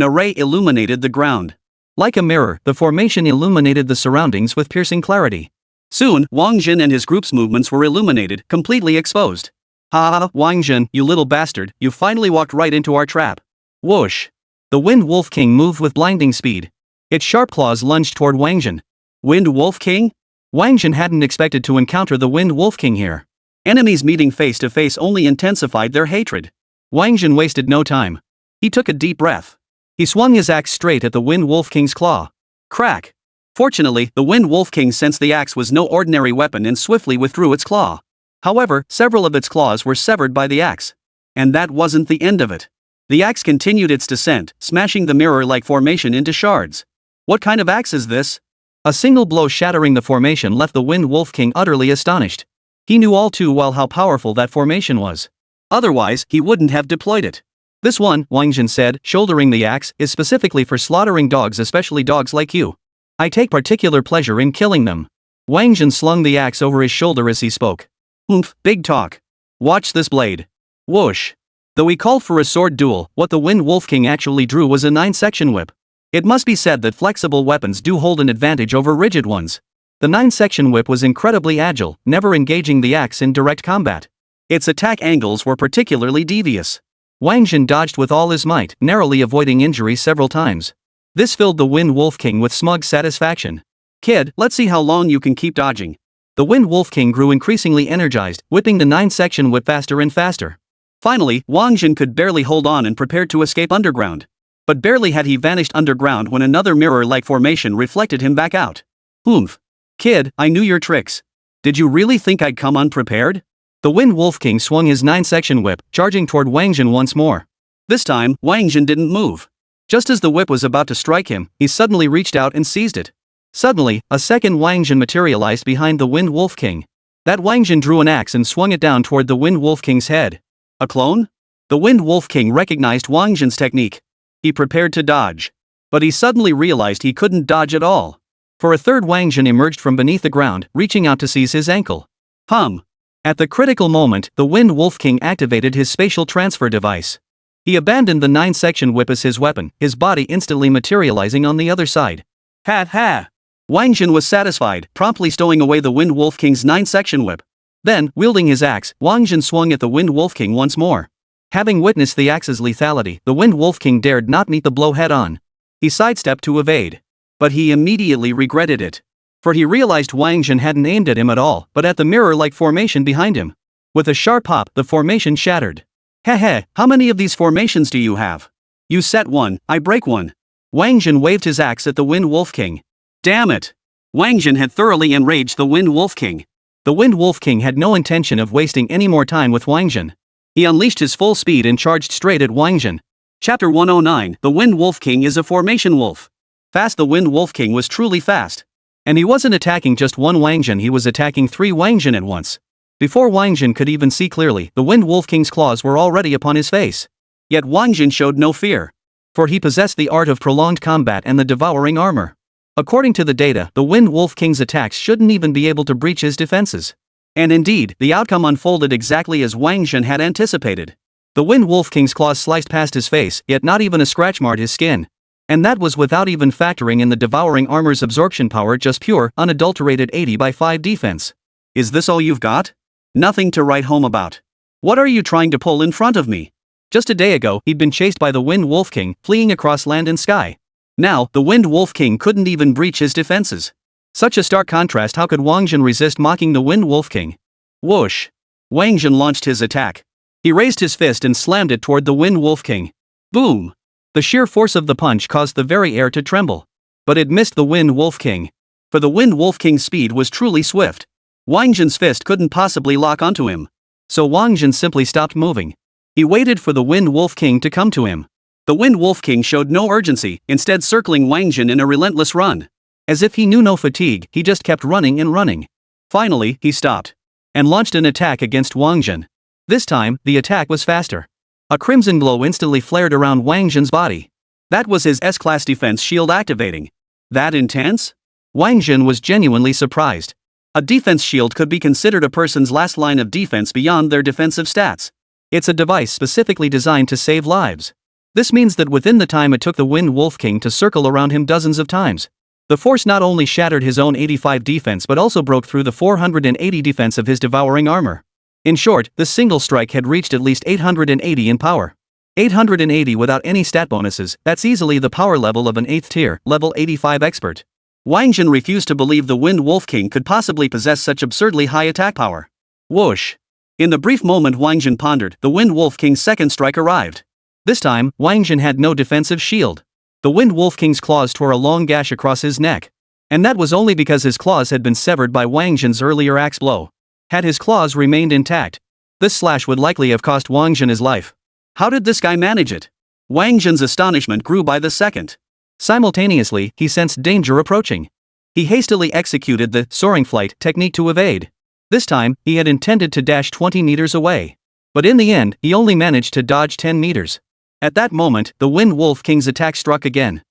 array illuminated the ground. Like a mirror, the formation illuminated the surroundings with piercing clarity. Soon, Wáng Zhen and his group's movements were illuminated, completely exposed. Ha, Wáng Zhen, you little bastard, you finally walked right into our trap. Whoosh! The Wind Wolf King moved with blinding speed. Its sharp claws lunged toward Wáng Zhen. Wind Wolf King? Wáng Zhen hadn't expected to encounter the Wind Wolf King here. Enemies meeting face to face only intensified their hatred. Wáng Zhen wasted no time. He took a deep breath. He swung his axe straight at the Wind Wolf King's claw. Crack! Fortunately, the Wind Wolf King sensed the axe was no ordinary weapon and swiftly withdrew its claw. However, several of its claws were severed by the axe. And that wasn't the end of it. The axe continued its descent, smashing the mirror-like formation into shards. What kind of axe is this? A single blow shattering the formation left the Wind Wolf King utterly astonished. He knew all too well how powerful that formation was. Otherwise, he wouldn't have deployed it. This one, Wáng Zhen said, shouldering the axe, is specifically for slaughtering dogs, especially dogs like you. I take particular pleasure in killing them. Wáng Zhen slung the axe over his shoulder as he spoke. Oomph, big talk. Watch this blade. Whoosh. Though he called for a sword duel, what the Wind Wolf King actually drew was a 9-section whip. It must be said that flexible weapons do hold an advantage over rigid ones. The 9-section whip was incredibly agile, never engaging the axe in direct combat. Its attack angles were particularly devious. Wáng Zhen dodged with all his might, narrowly avoiding injury several times. This filled the Wind Wolf King with smug satisfaction. Kid, let's see how long you can keep dodging. The Wind Wolf King grew increasingly energized, whipping the 9-section whip faster and faster. Finally, Wáng Zhen could barely hold on and prepared to escape underground. But barely had he vanished underground when another mirror-like formation reflected him back out. Oomph. Kid, I knew your tricks. Did you really think I'd come unprepared? The Wind Wolf King swung his 9-section whip, charging toward Wáng Zhen once more. This time, Wáng Zhen didn't move. Just as the whip was about to strike him, he suddenly reached out and seized it. Suddenly, a second Wáng Zhen materialized behind the Wind Wolf King. That Wáng Zhen drew an axe and swung it down toward the Wind Wolf King's head. A clone? The Wind Wolf King recognized Wáng Zhen's technique. He prepared to dodge. But he suddenly realized he couldn't dodge at all. For a third Wáng Zhen emerged from beneath the ground, reaching out to seize his ankle. At the critical moment, the Wind Wolf King activated his spatial transfer device. He abandoned the 9-section whip as his weapon, his body instantly materializing on the other side. Ha ha! Wáng Zhen was satisfied, promptly stowing away the Wind Wolf King's 9-section whip. Then, wielding his axe, Wáng Zhen swung at the Wind Wolf King once more. Having witnessed the axe's lethality, the Wind Wolf King dared not meet the blow head-on. He sidestepped to evade. But he immediately regretted it. For he realized Wáng Zhen hadn't aimed at him at all, but at the mirror-like formation behind him. With a sharp pop, the formation shattered. Heh, how many of these formations do you have? You set one, I break one. Wáng Zhen waved his axe at the Wind Wolf King. Damn it! Wáng Zhen had thoroughly enraged the Wind Wolf King. The Wind Wolf King had no intention of wasting any more time with Wáng Zhen. He unleashed his full speed and charged straight at Wáng Zhen. Chapter 109, The Wind Wolf King is a formation wolf. Fast. The Wind Wolf King was truly fast. And he wasn't attacking just one Wáng Zhen, he was attacking 3 Wáng Zhen at once. Before Wáng Zhen could even see clearly, the Wind Wolf King's claws were already upon his face. Yet Wáng Zhen showed no fear. For he possessed the art of prolonged combat and the devouring armor. According to the data, the Wind Wolf King's attacks shouldn't even be able to breach his defenses. And indeed, the outcome unfolded exactly as Wáng Zhen had anticipated. The Wind Wolf King's claws sliced past his face, yet not even a scratch marred his skin. And that was without even factoring in the devouring armor's absorption power, just pure, unadulterated 80/5 defense. Is this all you've got? Nothing to write home about. What are you trying to pull in front of me? Just a day ago, he'd been chased by the Wind Wolf King, fleeing across land and sky. Now, the Wind Wolf King couldn't even breach his defenses. Such a stark contrast. How could Wáng Zhen resist mocking the Wind Wolf King? Whoosh! Wáng Zhen launched his attack. He raised his fist and slammed it toward the Wind Wolf King. Boom! The sheer force of the punch caused the very air to tremble. But it missed the Wind Wolf King. For the Wind Wolf King's speed was truly swift. Wáng Zhen's fist couldn't possibly lock onto him. So Wáng Zhen simply stopped moving. He waited for the Wind Wolf King to come to him. The Wind Wolf King showed no urgency, instead circling Wáng Zhen in a relentless run. As if he knew no fatigue, he just kept running and running. Finally, he stopped. And launched an attack against Wáng Zhen. This time, the attack was faster. A crimson glow instantly flared around Wáng Zhen's body. That was his S-class defense shield activating. That intense? Wáng Zhen was genuinely surprised. A defense shield could be considered a person's last line of defense beyond their defensive stats. It's a device specifically designed to save lives. This means that within the time it took the Wind Wolf King to circle around him dozens of times, the force not only shattered his own 85 defense but also broke through the 480 defense of his devouring armor. In short, this single strike had reached at least 880 in power. 880 without any stat bonuses, that's easily the power level of an 8th tier, level 85 expert. Wáng Zhen refused to believe the Wind Wolf King could possibly possess such absurdly high attack power. Whoosh! In the brief moment Wáng Zhen pondered, the Wind Wolf King's second strike arrived. This time, Wáng Zhen had no defensive shield. The Wind Wolf King's claws tore a long gash across his neck. And that was only because his claws had been severed by Wáng Zhen's earlier axe blow. Had his claws remained intact, this slash would likely have cost Wáng Zhen his life. How did this guy manage it? Wáng Zhen's astonishment grew by the second. Simultaneously, he sensed danger approaching. He hastily executed the soaring flight technique to evade. This time, he had intended to dash 20 meters away. But in the end, he only managed to dodge 10 meters. At that moment, the Wind Wolf King's attack struck again.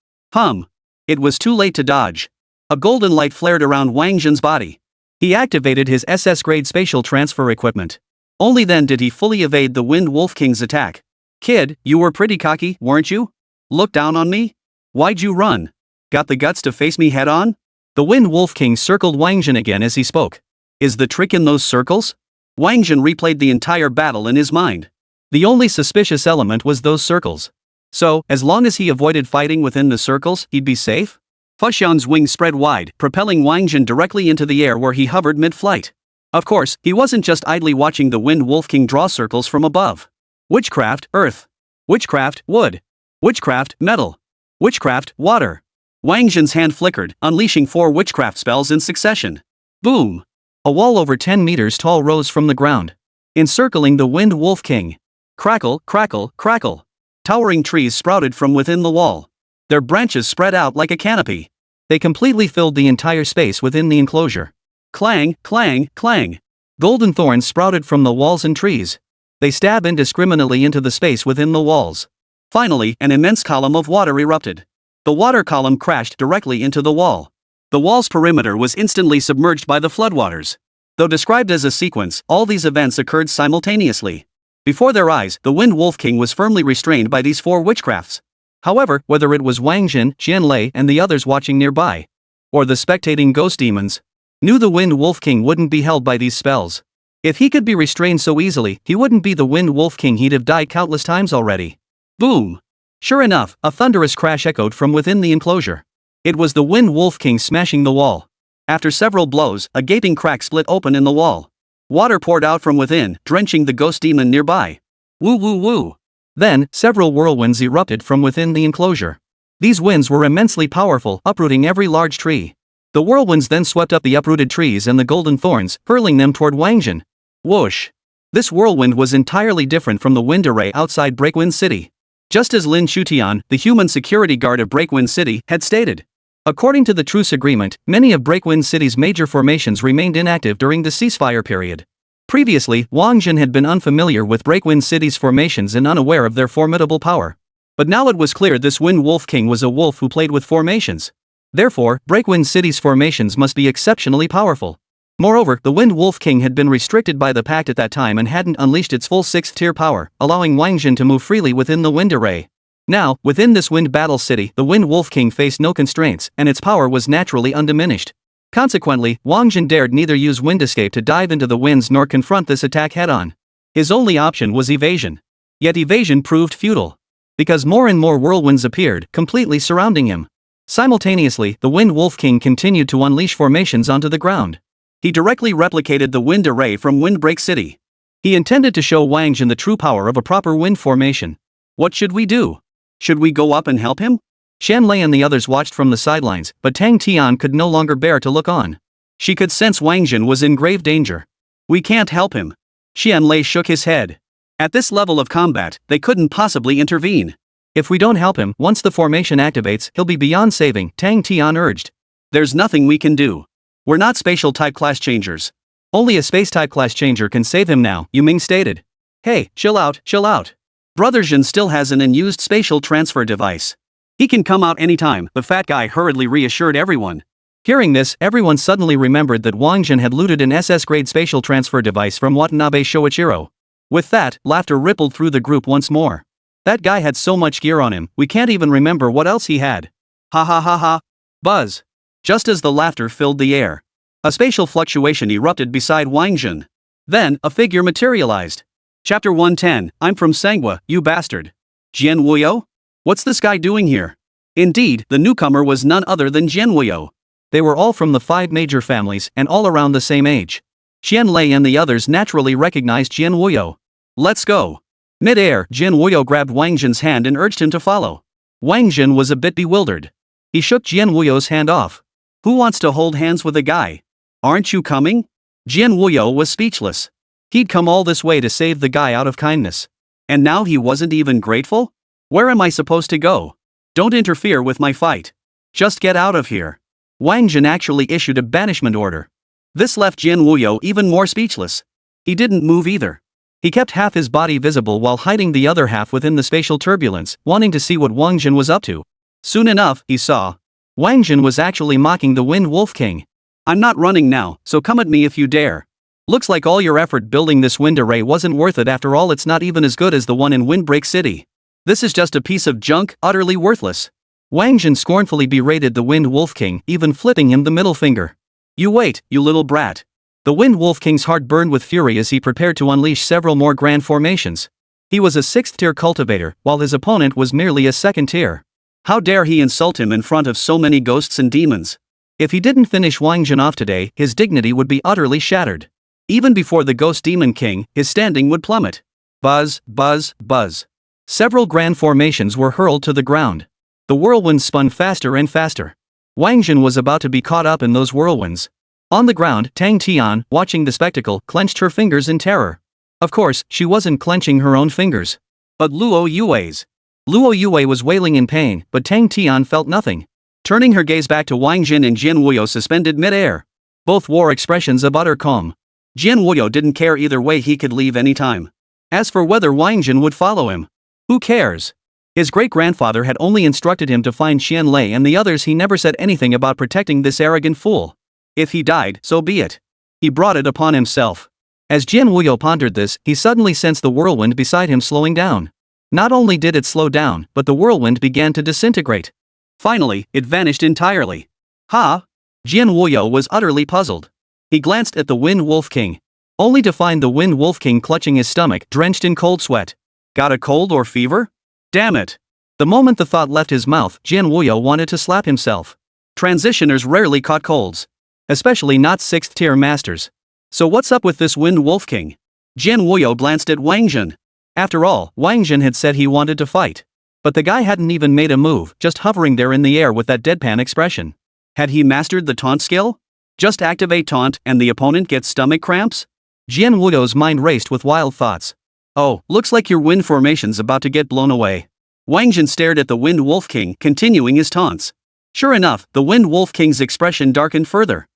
It was too late to dodge. A golden light flared around Wáng Zhen's body. He activated his SS-grade spatial transfer equipment. Only then did he fully evade the Wind Wolf King's attack. Kid, you were pretty cocky, weren't you? Look down on me? Why'd you run? Got the guts to face me head-on? The Wind Wolf King circled Wáng Zhen again as he spoke. Is the trick in those circles? Wáng Zhen replayed the entire battle in his mind. The only suspicious element was those circles. So, as long as he avoided fighting within the circles, he'd be safe? Fuxian's wings spread wide, propelling Wáng Zhen directly into the air where he hovered mid-flight. Of course, he wasn't just idly watching the Wind Wolf King draw circles from above. Witchcraft, earth. Witchcraft, wood. Witchcraft, metal. Witchcraft, water. Wáng Zhen's hand flickered, unleashing 4 witchcraft spells in succession. Boom! A wall over 10 meters tall rose from the ground, encircling the Wind Wolf King. Crackle, crackle, crackle. Towering trees sprouted from within the wall. Their branches spread out like a canopy. They completely filled the entire space within the enclosure. Clang, clang, clang. Golden thorns sprouted from the walls and trees. They stab indiscriminately into the space within the walls. Finally, an immense column of water erupted. The water column crashed directly into the wall. The wall's perimeter was instantly submerged by the floodwaters. Though described as a sequence, all these events occurred simultaneously. Before their eyes, the Wind Wolf King was firmly restrained by these 4 witchcrafts. However, whether it was Wáng Zhen, Qianlei, and the others watching nearby, or the spectating ghost demons, knew the Wind Wolf King wouldn't be held by these spells. If he could be restrained so easily, he wouldn't be the Wind Wolf King, he'd have died countless times already. Boom! Sure enough, a thunderous crash echoed from within the enclosure. It was the Wind Wolf King smashing the wall. After several blows, a gaping crack split open in the wall. Water poured out from within, drenching the ghost demon nearby. Woo woo woo! Then, several whirlwinds erupted from within the enclosure. These winds were immensely powerful, uprooting every large tree. The whirlwinds then swept up the uprooted trees and the golden thorns, hurling them toward Wáng Zhen. Whoosh! This whirlwind was entirely different from the wind array outside Breakwind City. Just as Lin Shutian, the human security guard of Breakwind City, had stated. According to the truce agreement, many of Breakwind City's major formations remained inactive during the ceasefire period. Previously, Wáng Zhen had been unfamiliar with Breakwind City's formations and unaware of their formidable power. But now it was clear this Wind Wolf King was a wolf who played with formations. Therefore, Breakwind City's formations must be exceptionally powerful. Moreover, the Wind Wolf King had been restricted by the pact at that time and hadn't unleashed its full 6th tier power, allowing Wáng Zhen to move freely within the wind array. Now, within this wind battle city, the Wind Wolf King faced no constraints, and its power was naturally undiminished. Consequently, Wáng Zhen dared neither use wind escape to dive into the winds nor confront this attack head-on. His only option was evasion. Yet evasion proved futile. Because more and more whirlwinds appeared, completely surrounding him. Simultaneously, the Wind Wolf King continued to unleash formations onto the ground. He directly replicated the wind array from Windbreak City. He intended to show Wáng Zhen the true power of a proper wind formation. What should we do? Should we go up and help him? Qianlei and the others watched from the sidelines, but Tang Tian could no longer bear to look on. She could sense Wáng Zhen was in grave danger. We can't help him. Qianlei shook his head. At this level of combat, they couldn't possibly intervene. If we don't help him, once the formation activates, he'll be beyond saving, Tang Tian urged. There's nothing we can do. We're not spatial type class changers. Only a space type class changer can save him now, Yu Ming stated. Hey, chill out, chill out. Brother Zhen still has an unused spatial transfer device. He can come out anytime, the fat guy hurriedly reassured everyone. Hearing this, everyone suddenly remembered that Wáng Zhen had looted an SS-grade spatial transfer device from Watanabe Shoichiro. With that, laughter rippled through the group once more. That guy had so much gear on him, we can't even remember what else he had. Ha ha ha ha. Buzz. Just as the laughter filled the air, a spatial fluctuation erupted beside Wáng Zhen. Then, a figure materialized. Chapter 110, I'm from Manhwa, you bastard. Jian Wuyo? What's this guy doing here? Indeed, the newcomer was none other than Jian Wuyo. They were all from the 5 major families and all around the same age. Qianlei and the others naturally recognized Jian Wuyo. Let's go. Mid-air, Jian Wuyo grabbed Wáng Zhen's hand and urged him to follow. Wáng Zhen was a bit bewildered. He shook Jian Wuyo's hand off. Who wants to hold hands with a guy? Aren't you coming? Jian Wuyo was speechless. He'd come all this way to save the guy out of kindness. And now he wasn't even grateful? Where am I supposed to go? Don't interfere with my fight. Just get out of here. Wáng Zhen actually issued a banishment order. This left Jian Wuyo even more speechless. He didn't move either. He kept half his body visible while hiding the other half within the spatial turbulence, wanting to see what Wáng Zhen was up to. Soon enough, he saw. Wáng Zhen was actually mocking the Wind Wolf King. "I'm not running now, so come at me if you dare. Looks like all your effort building this wind array wasn't worth it. After all, it's not even as good as the one in Windbreak City. This is just a piece of junk, utterly worthless." Wáng Zhen scornfully berated the Wind Wolf King, even flipping him the middle finger. "You wait, you little brat." The Wind Wolf King's heart burned with fury as he prepared to unleash several more grand formations. He was a 6th-tier cultivator, while his opponent was merely a 2nd-tier. How dare he insult him in front of so many ghosts and demons? If he didn't finish Wáng Zhen off today, his dignity would be utterly shattered. Even before the Ghost Demon King, his standing would plummet. Buzz, buzz, buzz. Several grand formations were hurled to the ground. The whirlwinds spun faster and faster. Wáng Zhen was about to be caught up in those whirlwinds. On the ground, Tang Tian, watching the spectacle, clenched her fingers in terror. Of course, she wasn't clenching her own fingers, but Luo Yue's. Luo Yue was wailing in pain, but Tang Tian felt nothing. Turning her gaze back to Wáng Zhen and Jian Wuyo suspended mid-air. Both wore expressions of utter calm. Jian Wuyo didn't care either way, he could leave any time. As for whether Wáng Zhen would follow him, who cares? His great-grandfather had only instructed him to find Qian Lei and the others. He never said anything about protecting this arrogant fool. If he died, so be it. He brought it upon himself. As Jian Wuyo pondered this, he suddenly sensed the whirlwind beside him slowing down. Not only did it slow down, but the whirlwind began to disintegrate. Finally, it vanished entirely. Ha! Jian Wuyo was utterly puzzled. He glanced at the Wind Wolf King, only to find the Wind Wolf King clutching his stomach, drenched in cold sweat. Got a cold or fever? Damn it! The moment the thought left his mouth, Jian Wuyo wanted to slap himself. Transitioners rarely caught colds. Especially not 6th-tier masters. So what's up with this Wind Wolf King? Jian Wuyo glanced at Wáng Zhen. After all, Wáng Zhen had said he wanted to fight. But the guy hadn't even made a move, just hovering there in the air with that deadpan expression. Had he mastered the taunt skill? Just activate taunt and the opponent gets stomach cramps? Jian Wuyo's mind raced with wild thoughts. Oh, looks like your wind formation's about to get blown away. Wáng Zhen stared at the Wind Wolf King, continuing his taunts. Sure enough, the Wind Wolf King's expression darkened further.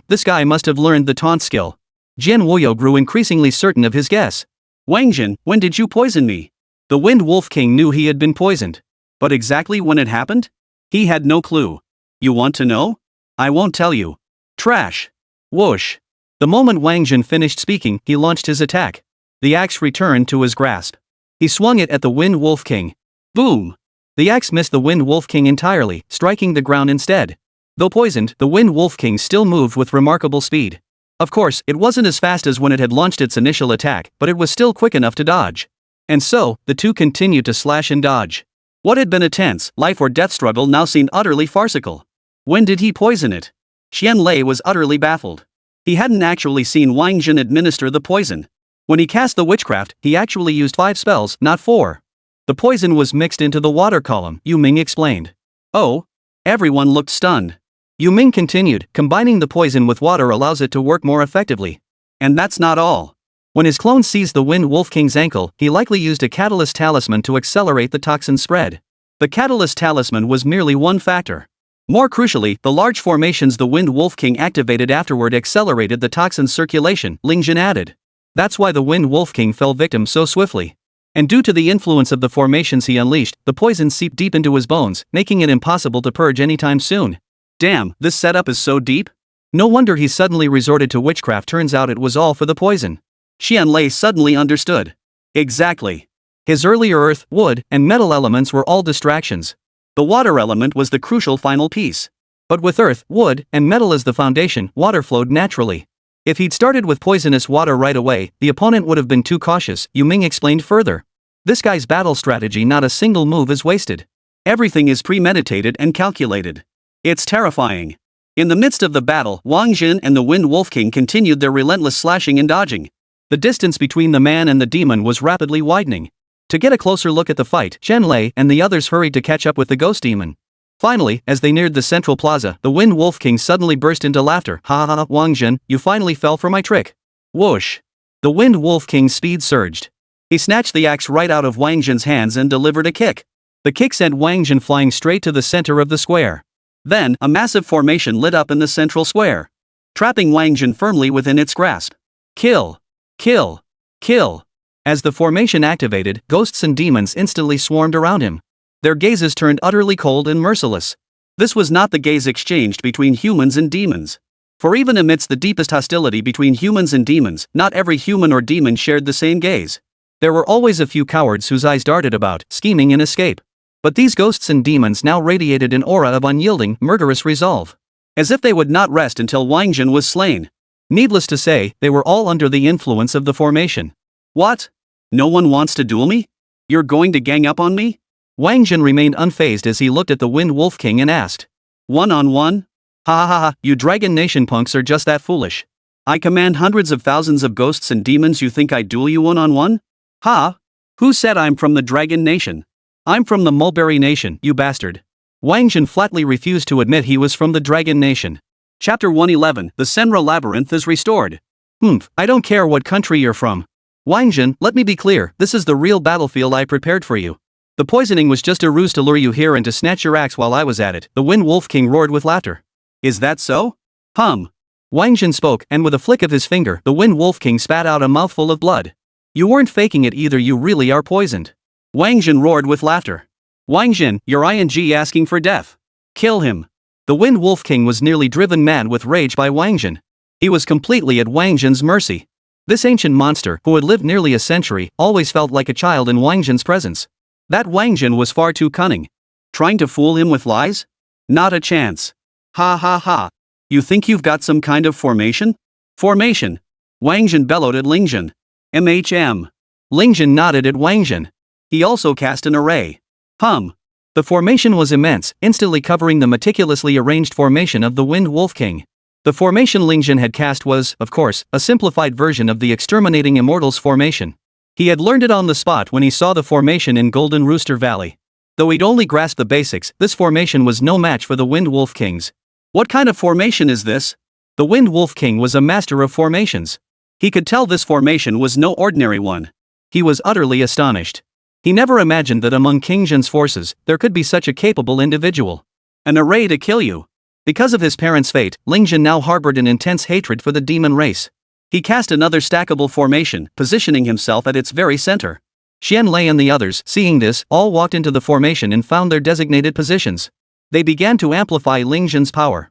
This guy must have learned the taunt skill. Jian Wuyo grew increasingly certain of his guess. Wáng Zhen, when did you poison me? The Wind Wolf King knew he had been poisoned. But exactly when it happened? He had no clue. You want to know? I won't tell you. Trash. Whoosh. The moment Wáng Zhen finished speaking, he launched his attack. The axe returned to his grasp. He swung it at the Wind Wolf King. Boom! The axe missed the Wind Wolf King entirely, striking the ground instead. Though poisoned, the Wind Wolf King still moved with remarkable speed. Of course, it wasn't as fast as when it had launched its initial attack, but it was still quick enough to dodge. And so, the two continued to slash and dodge. What had been a tense, life-or-death struggle now seemed utterly farcical. When did he poison it? Qian Lei was utterly baffled. He hadn't actually seen Wáng Zhen administer the poison. When he cast the witchcraft, he actually used 5 spells, not 4. The poison was mixed into the water column, Yu Ming explained. Oh? Everyone looked stunned. Yu Ming continued, combining the poison with water allows it to work more effectively. And that's not all. When his clone seized the Wind Wolf King's ankle, he likely used a catalyst talisman to accelerate the toxin spread. The catalyst talisman was merely one factor. More crucially, the large formations the Wind Wolf King activated afterward accelerated the toxin's circulation, Ling Jin added. That's why the Wind Wolf King fell victim so swiftly. And due to the influence of the formations he unleashed, the poison seeped deep into his bones, making it impossible to purge anytime soon. Damn, this setup is so deep? No wonder he suddenly resorted to witchcraft. Turns out it was all for the poison. Qian Lei suddenly understood. Exactly. His earlier earth, wood, and metal elements were all distractions. The water element was the crucial final piece. But with earth, wood, and metal as the foundation, water flowed naturally. If he'd started with poisonous water right away, the opponent would have been too cautious, Yu Ming explained further. This guy's battle strategy, not a single move is wasted. Everything is premeditated and calculated. It's terrifying. In the midst of the battle, Wáng Zhen and the Wind Wolf King continued their relentless slashing and dodging. The distance between the man and the demon was rapidly widening. To get a closer look at the fight, Qian Lei and the others hurried to catch up with the ghost demon. Finally, as they neared the central plaza, the Wind Wolf King suddenly burst into laughter. Ha ha ha, Wáng Zhen, you finally fell for my trick. Whoosh. The Wind Wolf King's speed surged. He snatched the axe right out of Wáng Zhen's hands and delivered a kick. The kick sent Wáng Zhen flying straight to the center of the square. Then, a massive formation lit up in the central square. trapping Wáng Zhen firmly within its grasp. Kill! Kill! Kill! As the formation activated, ghosts and demons instantly swarmed around him. Their gazes turned utterly cold and merciless. This was not the gaze exchanged between humans and demons. For even amidst the deepest hostility between humans and demons, not every human or demon shared the same gaze. There were always a few cowards whose eyes darted about, scheming in escape. But these ghosts and demons now radiated an aura of unyielding, murderous resolve. As if they would not rest until Wáng Zhen was slain. Needless to say, they were all under the influence of the formation. What? No one wants to duel me? You're going to gang up on me? Wáng Zhen remained unfazed as he looked at the Wind Wolf King and asked. One-on-one? Ha ha ha, you Dragon Nation punks are just that foolish. I command hundreds of thousands of ghosts and demons, you think I'd duel you one-on-one? Ha? Who said I'm from the Dragon Nation? I'm from the Mulberry Nation, you bastard. Wáng Zhen flatly refused to admit he was from the Dragon Nation. Chapter 111, The Senra Labyrinth is restored. I don't care what country you're from. Wáng Zhen, let me be clear, this is the real battlefield I prepared for you. The poisoning was just a ruse to lure you here and to snatch your axe while I was at it, the Wind Wolf King roared with laughter. Is that so? Wáng Zhen spoke, and with a flick of his finger, the Wind Wolf King spat out a mouthful of blood. You weren't faking it either, you really are poisoned. Wáng Zhen roared with laughter. Wáng Zhen, you're asking for death. Kill him. The Wind Wolf King was nearly driven mad with rage by Wáng Zhen. He was completely at Wáng Zhen's mercy. This ancient monster, who had lived nearly a century, always felt like a child in Wáng Zhen's presence. That Wáng Zhen was far too cunning. Trying to fool him with lies? Not a chance. Ha ha ha. You think you've got some kind of formation? Formation. Wáng Zhen bellowed at Ling Zhen. Ling Zhen nodded at Wáng Zhen. He also cast an array. The formation was immense, instantly covering the meticulously arranged formation of the Wind Wolf King. The formation Ling Zhen had cast was, of course, a simplified version of the Exterminating Immortals formation. He had learned it on the spot when he saw the formation in Golden Rooster Valley. Though he'd only grasped the basics, this formation was no match for the Wind Wolf King's. What kind of formation is this? The Wind Wolf King was a master of formations. He could tell this formation was no ordinary one. He was utterly astonished. He never imagined that among King Zhen's forces, there could be such a capable individual. An array to kill you. Because of his parents' fate, Ling Zhen now harbored an intense hatred for the demon race. He cast another stackable formation, positioning himself at its very center. Xian Lei and the others, seeing this, all walked into the formation and found their designated positions. They began to amplify Ling Zhen's power.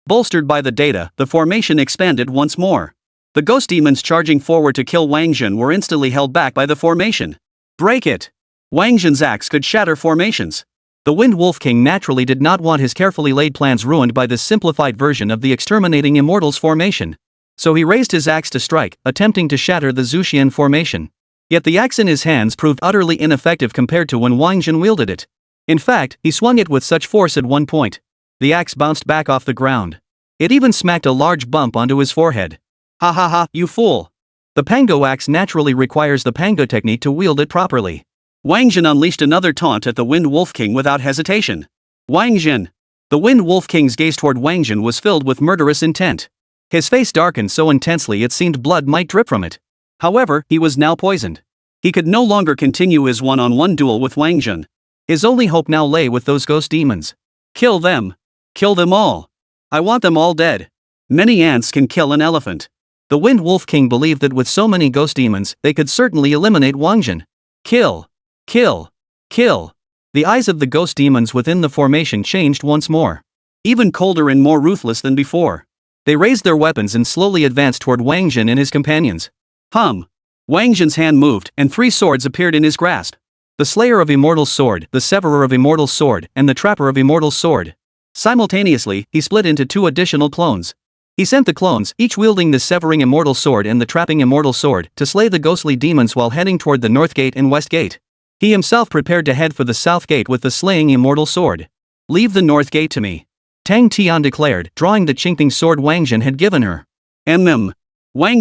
Bolstered by the data, the formation expanded once more. The ghost demons charging forward to kill Wáng Zhen were instantly held back by the formation. Break it! Wáng Zhen's axe could shatter formations. The Wind Wolf King naturally did not want his carefully laid plans ruined by this simplified version of the Exterminating Immortals formation. So he raised his axe to strike, attempting to shatter the Zuxian formation. Yet the axe in his hands proved utterly ineffective compared to when Wáng Zhen wielded it. In fact, he swung it with such force at one point. The axe bounced back off the ground. It even smacked a large bump onto his forehead. Ha ha ha, you fool! The Pango axe naturally requires the Pango technique to wield it properly. Wáng Zhen unleashed another taunt at the Wind Wolf King without hesitation. Wáng Zhen! The Wind Wolf King's gaze toward Wáng Zhen was filled with murderous intent. His face darkened so intensely it seemed blood might drip from it. However, he was now poisoned. He could no longer continue his one-on-one duel with Wáng Zhen. His only hope now lay with those ghost demons. Kill them. Kill them all. I want them all dead. Many ants can kill an elephant. The Wind Wolf King believed that with so many ghost demons, they could certainly eliminate Wáng Zhen. Kill. Kill. Kill. The eyes of the ghost demons within the formation changed once more. Even colder and more ruthless than before. They raised their weapons and slowly advanced toward Wáng Zhen and his companions. Wáng Zhen's hand moved, and 3 swords appeared in his grasp. The Slayer of Immortals Sword, the Severer of Immortals Sword, and the Trapper of Immortals Sword. Simultaneously, he split into 2 additional clones. He sent the clones, each wielding the Severing Immortal Sword and the Trapping Immortal Sword, to slay the ghostly demons while heading toward the North Gate and West Gate. He himself prepared to head for the South Gate with the Slaying Immortal Sword. Leave the North Gate to me. Tang Tian declared, drawing the Qingping sword Wáng Zhen had given her. Wáng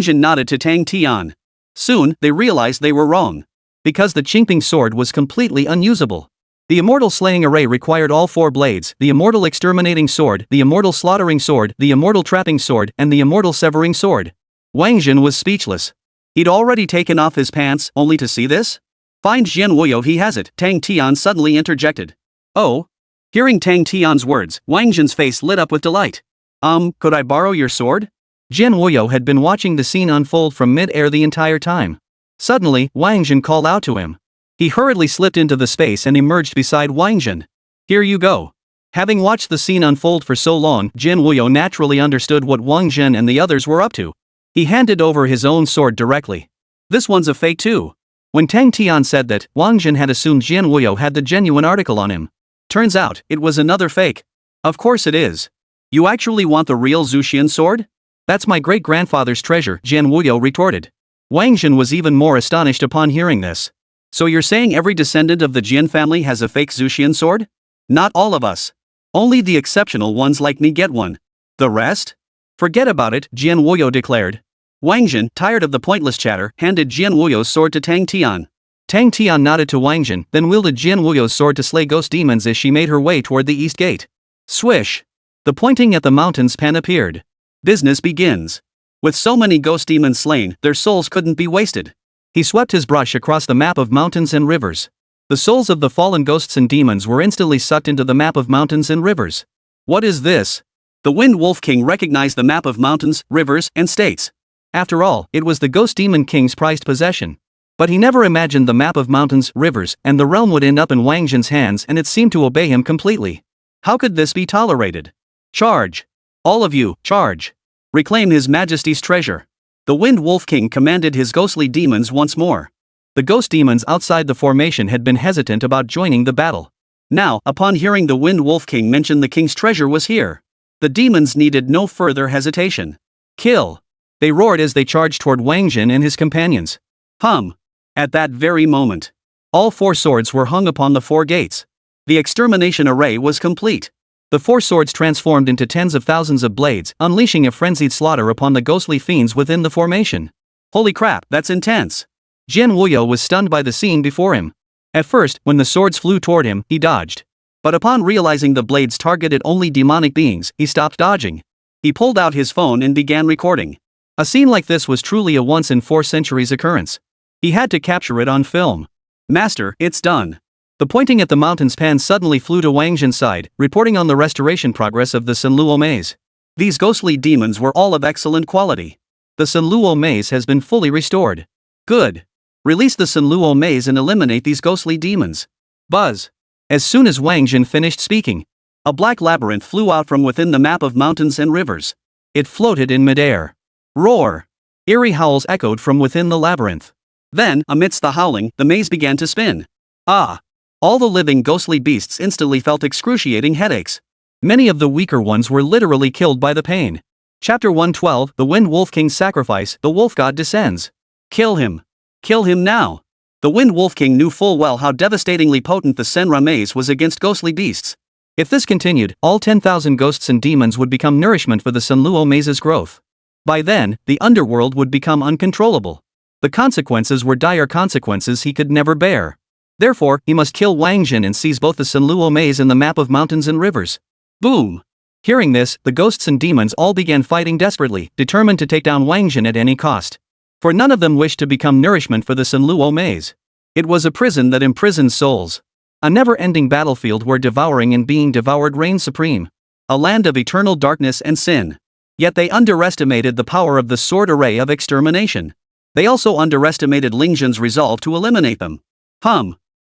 Zhen nodded to Tang Tian. Soon, they realized they were wrong. Because the Qingping sword was completely unusable. The Immortal Slaying Array required all 4 blades, the Immortal Exterminating Sword, the Immortal Slaughtering Sword, the Immortal Trapping Sword, and the Immortal Severing Sword. Wáng Zhen was speechless. He'd already taken off his pants, only to see this? Find Jian Wuyo, he has it, Tang Tian suddenly interjected. Oh? Hearing Tang Tian's words, Wáng Zhen's face lit up with delight. Could I borrow your sword? Jin Wuyo had been watching the scene unfold from mid-air the entire time. Suddenly, Wáng Zhen called out to him. He hurriedly slipped into the space and emerged beside Wáng Zhen. Here you go. Having watched the scene unfold for so long, Jin Wuyo naturally understood what Wáng Zhen and the others were up to. He handed over his own sword directly. This one's a fake too. When Tang Tian said that, Wáng Zhen had assumed Jin Wuyo had the genuine article on him. Turns out, it was another fake. Of course it is. You actually want the real Zuxian sword? That's my great-grandfather's treasure, Jin Wuyo retorted. Wáng Zhen was even more astonished upon hearing this. So you're saying every descendant of the Jin family has a fake Zuxian sword? Not all of us. Only the exceptional ones like me get one. The rest? Forget about it, Jin Wuyo declared. Wáng Zhen, tired of the pointless chatter, handed Jin Wuyo's sword to Tang Tian. Tang Tian nodded to Wáng Zhen, then wielded Jin Wuyo's sword to slay ghost demons as she made her way toward the east gate. Swish! The pointing at the mountains pen appeared. Business begins. With so many ghost demons slain, their souls couldn't be wasted. He swept his brush across the map of mountains and rivers. The souls of the fallen ghosts and demons were instantly sucked into the map of mountains and rivers. What is this? The Wind Wolf King recognized the map of mountains, rivers, and states. After all, it was the Ghost Demon King's prized possession. But he never imagined the map of mountains, rivers, and the realm would end up in Wáng Zhen's hands, and it seemed to obey him completely. How could this be tolerated? Charge! All of you, charge! Reclaim His Majesty's treasure. The Wind Wolf King commanded his ghostly demons once more. The ghost demons outside the formation had been hesitant about joining the battle. Now, upon hearing the Wind Wolf King mention the king's treasure was here, the demons needed no further hesitation. Kill! They roared as they charged toward Wáng Zhen and his companions. At that very moment, all four swords were hung upon the four gates. The extermination array was complete. The four swords transformed into tens of thousands of blades, unleashing a frenzied slaughter upon the ghostly fiends within the formation. Holy crap, that's intense! Jin Wuyo was stunned by the scene before him. At first, when the swords flew toward him, he dodged. But upon realizing the blades targeted only demonic beings, he stopped dodging. He pulled out his phone and began recording. A scene like this was truly a once-in-4 centuries occurrence. He had to capture it on film. Master, it's done. The pointing at the mountains pan suddenly flew to Wáng Zhen's side, reporting on the restoration progress of the Sanluo maze. These ghostly demons were all of excellent quality. The Sanluo maze has been fully restored. Good. Release the Sanluo maze and eliminate these ghostly demons. Buzz. As soon as Wáng Zhen finished speaking, a black labyrinth flew out from within the map of mountains and rivers. It floated in midair. Roar! Eerie howls echoed from within the labyrinth. Then, amidst the howling, the maze began to spin. All the living ghostly beasts instantly felt excruciating headaches. Many of the weaker ones were literally killed by the pain. Chapter 112, The Wind Wolf King's Sacrifice, the Wolf God Descends. Kill him. Kill him now. The Wind Wolf King knew full well how devastatingly potent the Senra maze was against ghostly beasts. If this continued, all 10,000 ghosts and demons would become nourishment for the Sanluo maze's growth. By then, the underworld would become uncontrollable. The consequences were dire consequences he could never bear. Therefore, he must kill Wáng Zhen and seize both the Sanluo maze and the map of mountains and rivers. Boom! Hearing this, the ghosts and demons all began fighting desperately, determined to take down Wáng Zhen at any cost. For none of them wished to become nourishment for the Sanluo maze. It was a prison that imprisoned souls. A never-ending battlefield where devouring and being devoured reigned supreme. A land of eternal darkness and sin. Yet they underestimated the power of the sword array of extermination. They also underestimated Ling Zhen's resolve to eliminate them.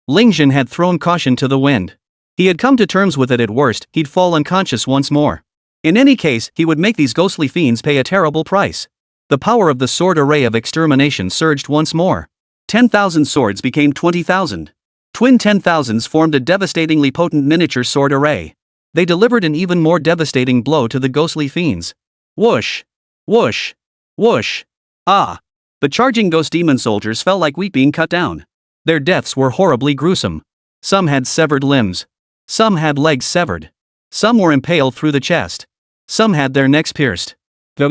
Ling Zhen had thrown caution to the wind. He had come to terms with it. At worst, he'd fall unconscious once more. In any case, he would make these ghostly fiends pay a terrible price. The power of the sword array of extermination surged once more. 10,000 swords became 20,000. Twin 10,000s formed a devastatingly potent miniature sword array. They delivered an even more devastating blow to the ghostly fiends. Whoosh! Whoosh! Whoosh! The charging ghost demon soldiers fell like wheat being cut down. Their deaths were horribly gruesome. Some had severed limbs. Some had legs severed. Some were impaled through the chest. Some had their necks pierced. The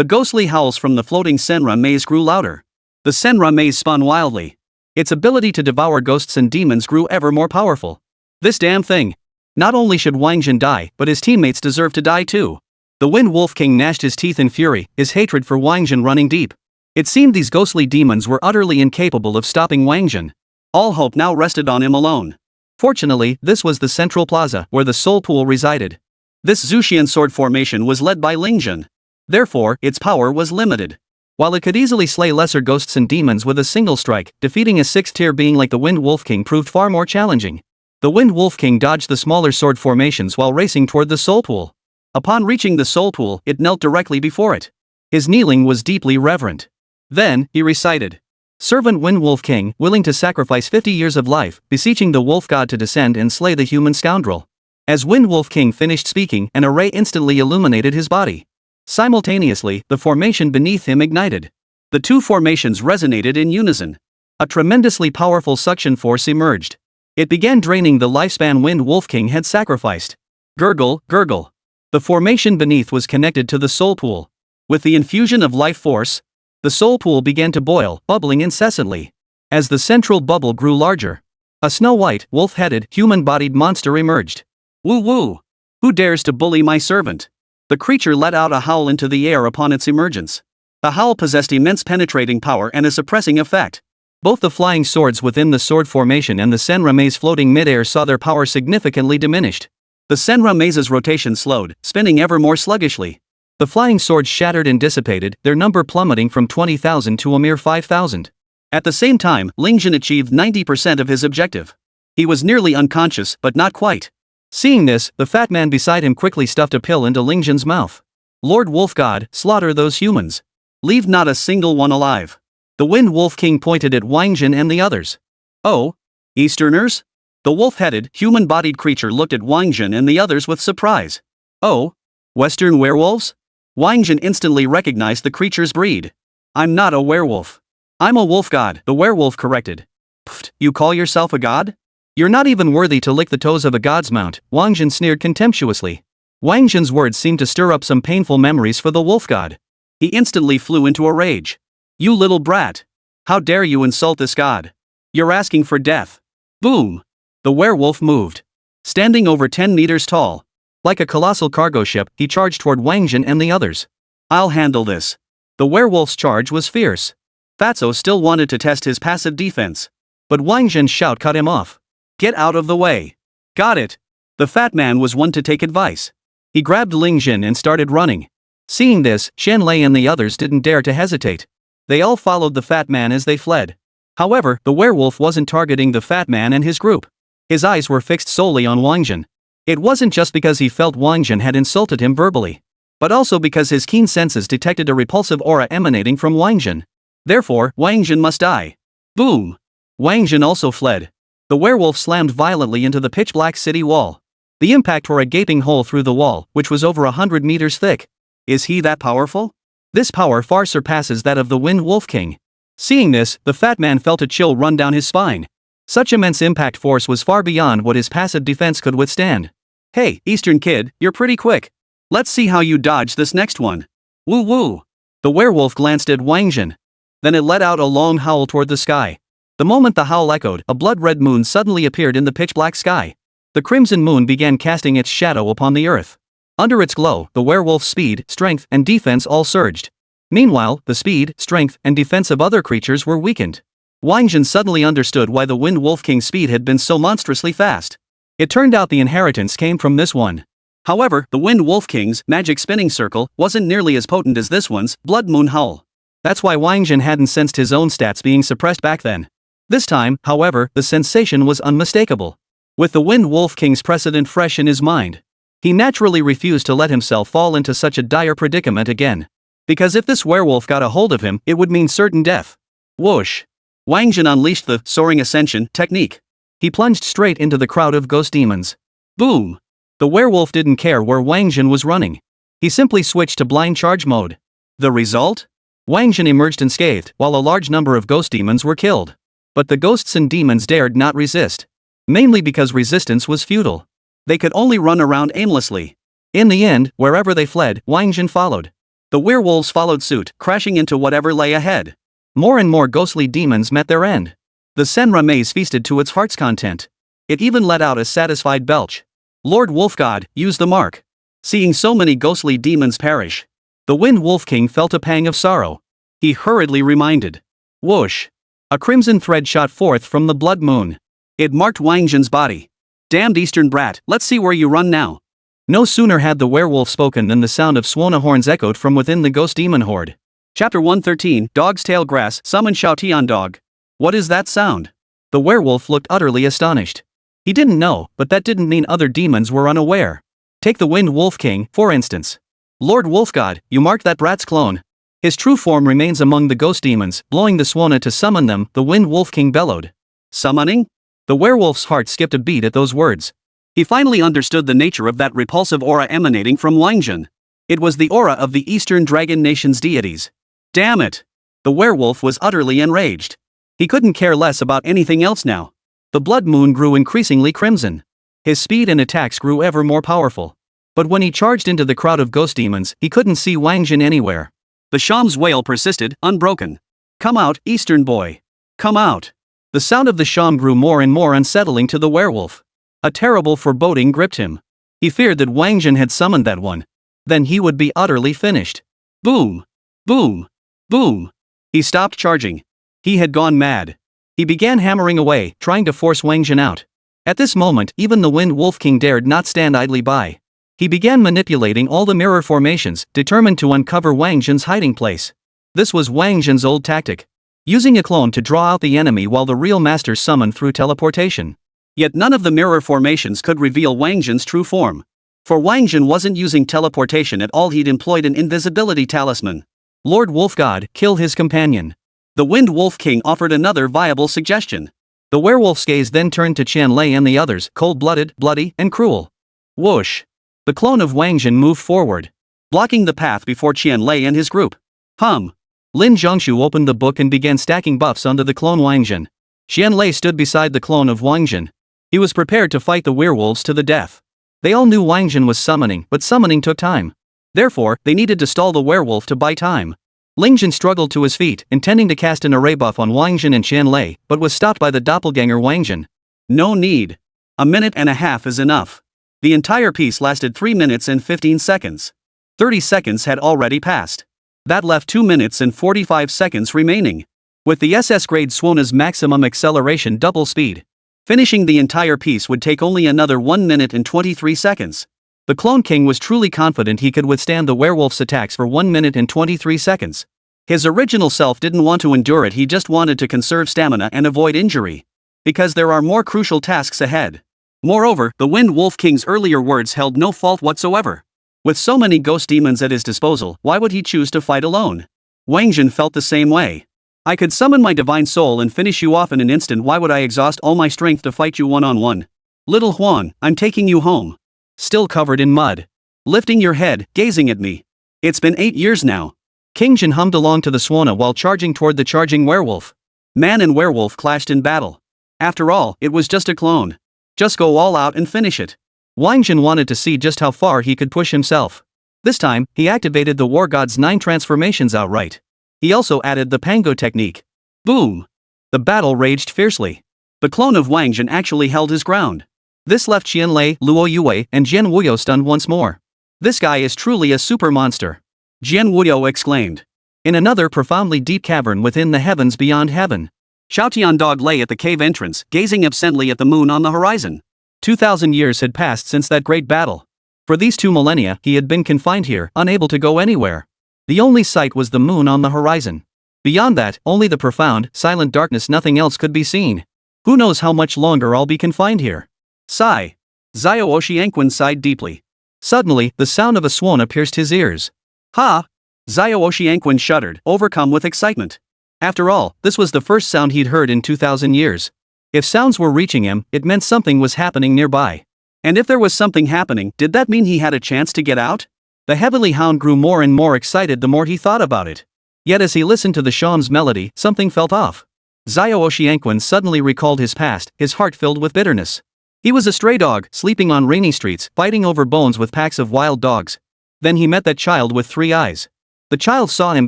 ghostly howls from the floating Senra maze grew louder. The Senra maze spun wildly. Its ability to devour ghosts and demons grew ever more powerful. This damn thing. Not only should Wáng Zhen die, but his teammates deserve to die too. The Wind Wolf King gnashed his teeth in fury, his hatred for Wáng Zhen running deep. It seemed these ghostly demons were utterly incapable of stopping Wáng Zhen. All hope now rested on him alone. Fortunately, this was the central plaza where the soul pool resided. This Zuxian sword formation was led by Zhen. Therefore, its power was limited. While it could easily slay lesser ghosts and demons with a single strike, defeating a 6th-tier being like the Wind Wolf King proved far more challenging. The Wind Wolf King dodged the smaller sword formations while racing toward the soul pool. Upon reaching the soul pool, it knelt directly before it. His kneeling was deeply reverent. Then, he recited, "Servant Wind Wolf King, willing to sacrifice 50 years of life, beseeching the wolf god to descend and slay the human scoundrel." As Wind Wolf King finished speaking, an array instantly illuminated his body. Simultaneously, the formation beneath him ignited. The two formations resonated in unison. A tremendously powerful suction force emerged. It began draining the lifespan Wind Wolf King had sacrificed. Gurgle, gurgle. The formation beneath was connected to the soul pool. With the infusion of life force, the soul pool began to boil, bubbling incessantly. As the central bubble grew larger, a snow-white, wolf-headed, human-bodied monster emerged. "Woo woo! Who dares to bully my servant?" The creature let out a howl into the air upon its emergence. The howl possessed immense penetrating power and a suppressing effect. Both the flying swords within the sword formation and the Senra maze floating mid-air saw their power significantly diminished. The Senra maze's rotation slowed, spinning ever more sluggishly. The flying swords shattered and dissipated, their number plummeting from 20,000 to a mere 5,000. At the same time, Zhen achieved 90% of his objective. He was nearly unconscious, but not quite. Seeing this, the fat man beside him quickly stuffed a pill into Zhen's mouth. "Lord Wolf God, slaughter those humans. Leave not a single one alive." The Wind Wolf King pointed at Wáng Zhen and the others. "Oh? Easterners?" The wolf-headed, human-bodied creature looked at Wáng Zhen and the others with surprise. "Oh? Western werewolves?" Wáng Zhen instantly recognized the creature's breed. "I'm not a werewolf. I'm a wolf god," the werewolf corrected. "Pfft, you call yourself a god? You're not even worthy to lick the toes of a god's mount," Wáng Zhen sneered contemptuously. Wáng Zhen's words seemed to stir up some painful memories for the wolf god. He instantly flew into a rage. "You little brat! How dare you insult this god? You're asking for death!" Boom! The werewolf moved. Standing over 10 meters tall. Like a colossal cargo ship, he charged toward Wáng Zhen and the others. "I'll handle this." The werewolf's charge was fierce. Fatso still wanted to test his passive defense. But Wáng Zhen's shout cut him off. "Get out of the way." "Got it." The fat man was one to take advice. He grabbed Zhen and started running. Seeing this, Shanlei and the others didn't dare to hesitate. They all followed the fat man as they fled. However, the werewolf wasn't targeting the fat man and his group. His eyes were fixed solely on Wáng Zhen. It wasn't just because he felt Wáng Zhen had insulted him verbally, but also because his keen senses detected a repulsive aura emanating from Wáng Zhen. Therefore, Wáng Zhen must die. Boom! Wáng Zhen also fled. The werewolf slammed violently into the pitch-black city wall. The impact tore a gaping hole through the wall, which was over 100 meters thick. Is he that powerful? This power far surpasses that of the Wind Wolf King. Seeing this, the fat man felt a chill run down his spine. Such immense impact force was far beyond what his passive defense could withstand. "Hey, Eastern kid, you're pretty quick. Let's see how you dodge this next one." "Woo woo!" The werewolf glanced at Wáng Zhen. Then it let out a long howl toward the sky. The moment the howl echoed, a blood-red moon suddenly appeared in the pitch-black sky. The crimson moon began casting its shadow upon the earth. Under its glow, the werewolf's speed, strength, and defense all surged. Meanwhile, the speed, strength, and defense of other creatures were weakened. Wáng Zhen suddenly understood why the Wind Wolf King's speed had been so monstrously fast. It turned out the inheritance came from this one. However, the Wind Wolf King's magic spinning circle wasn't nearly as potent as this one's blood moon howl. That's why Wáng Zhen hadn't sensed his own stats being suppressed back then. This time, however, the sensation was unmistakable. With the Wind Wolf King's precedent fresh in his mind, he naturally refused to let himself fall into such a dire predicament again. Because if this werewolf got a hold of him, it would mean certain death. Whoosh! Wáng Zhen unleashed the soaring ascension technique. He plunged straight into the crowd of ghost demons. Boom! The werewolf didn't care where Wáng Zhen was running. He simply switched to blind charge mode. The result? Wáng Zhen emerged unscathed, while a large number of ghost demons were killed. But the ghosts and demons dared not resist. Mainly because resistance was futile. They could only run around aimlessly. In the end, wherever they fled, Wáng Zhen followed. The werewolves followed suit, crashing into whatever lay ahead. More and more ghostly demons met their end. The Senra maze feasted to its heart's content. It even let out a satisfied belch. "Lord Wolf God, use the mark." Seeing so many ghostly demons perish, the Wind Wolf King felt a pang of sorrow. He hurriedly reminded. Whoosh! A crimson thread shot forth from the blood moon. It marked Wáng Zhen's body. "Damned Eastern brat, let's see where you run now." No sooner had the werewolf spoken than the sound of Suona horns echoed from within the ghost demon horde. Chapter 113, Dog's Tail Grass, Summon Xiaotian Dog. What is that sound? The werewolf looked utterly astonished. He didn't know, but that didn't mean other demons were unaware. Take the Wind Wolf King, for instance. Lord Wolfgod, you marked that brat's clone. His true form remains among the ghost demons, blowing the Suona to summon them, the Wind Wolf King bellowed. Summoning? The werewolf's heart skipped a beat at those words. He finally understood the nature of that repulsive aura emanating from Wáng Zhen. It was the aura of the Eastern Dragon Nation's deities. Damn it! The werewolf was utterly enraged. He couldn't care less about anything else now. The blood moon grew increasingly crimson. His speed and attacks grew ever more powerful. But when he charged into the crowd of ghost demons, he couldn't see Wáng Zhen anywhere. The Sham's wail persisted, unbroken. Come out, Eastern boy. Come out. The sound of the Sham grew more and more unsettling to the werewolf. A terrible foreboding gripped him. He feared that Wáng Zhen had summoned that one. Then he would be utterly finished. Boom! Boom! Boom! He stopped charging. He had gone mad. He began hammering away, trying to force Wáng Zhen out. At this moment, even the Wind Wolf King dared not stand idly by. He began manipulating all the mirror formations, determined to uncover Wáng Zhen's hiding place. This was Wáng Zhen's old tactic. Using a clone to draw out the enemy while the real master summoned through teleportation. Yet none of the mirror formations could reveal Wáng Zhen's true form. For Wáng Zhen wasn't using teleportation at all, he'd employed an invisibility talisman. Lord Wolfgod, kill his companion. The Wind Wolf King offered another viable suggestion. The werewolf's gaze then turned to Qianlei and the others, cold-blooded, bloody, and cruel. Whoosh! The clone of Wáng Zhen moved forward, blocking the path before Qianlei and his group. Lin Zhongshu opened the book and began stacking buffs onto the clone Wáng Zhen. Qianlei stood beside the clone of Wáng Zhen. He was prepared to fight the werewolves to the death. They all knew Wáng Zhen was summoning, but summoning took time. Therefore, they needed to stall the werewolf to buy time. Ling Zhen struggled to his feet, intending to cast an array buff on Wáng Zhen and Qianlei, but was stopped by the doppelganger Wáng Zhen. No need. A minute and a half is enough. The entire piece lasted 3 minutes and 15 seconds. 30 seconds had already passed. That left 2 minutes and 45 seconds remaining. With the SS grade Suona's maximum acceleration double speed, finishing the entire piece would take only another 1 minute and 23 seconds. The Clone King was truly confident he could withstand the werewolf's attacks for 1 minute and 23 seconds. His original self didn't want to endure it, he just wanted to conserve stamina and avoid injury. Because there are more crucial tasks ahead. Moreover, the Wind Wolf King's earlier words held no fault whatsoever. With so many ghost demons at his disposal, why would he choose to fight alone? Wáng Zhen felt the same way. I could summon my divine soul and finish you off in an instant. Why would I exhaust all my strength to fight you one-on-one? Little Huan, I'm taking you home. Still covered in mud. Lifting your head, gazing at me. It's been 8 years now. King Zhen hummed along to the Suona while charging toward the charging werewolf. Man and werewolf clashed in battle. After all, it was just a clone. Just go all out and finish it. Wáng Zhen wanted to see just how far he could push himself. This time, he activated the War God's 9 transformations outright. He also added the Pango technique. Boom! The battle raged fiercely. The clone of Wáng Zhen actually held his ground. This left Qianlei, Luo Yue, and Jian Wuyo stunned once more. This guy is truly a super monster. Jian Wuyo exclaimed. In another profoundly deep cavern within the heavens beyond heaven, Xiaotian Dog lay at the cave entrance, gazing absently at the moon on the horizon. 2,000 years had passed since that great battle. For these 2 millennia, he had been confined here, unable to go anywhere. The only sight was the moon on the horizon. Beyond that, only the profound, silent darkness, nothing else could be seen. Who knows how much longer I'll be confined here? Sigh. Xiao Oxianquan sighed deeply. Suddenly, the sound of a Suona pierced his ears. Ha! Xiao Oxianquan shuddered, overcome with excitement. After all, this was the first sound he'd heard in 2,000 years. If sounds were reaching him, it meant something was happening nearby. And if there was something happening, did that mean he had a chance to get out? The heavenly hound grew more and more excited the more he thought about it. Yet as he listened to the Sham's melody, something felt off. Xiao Oxianquan suddenly recalled his past, his heart filled with bitterness. He was a stray dog, sleeping on rainy streets, fighting over bones with packs of wild dogs. Then he met that child with 3 eyes. The child saw him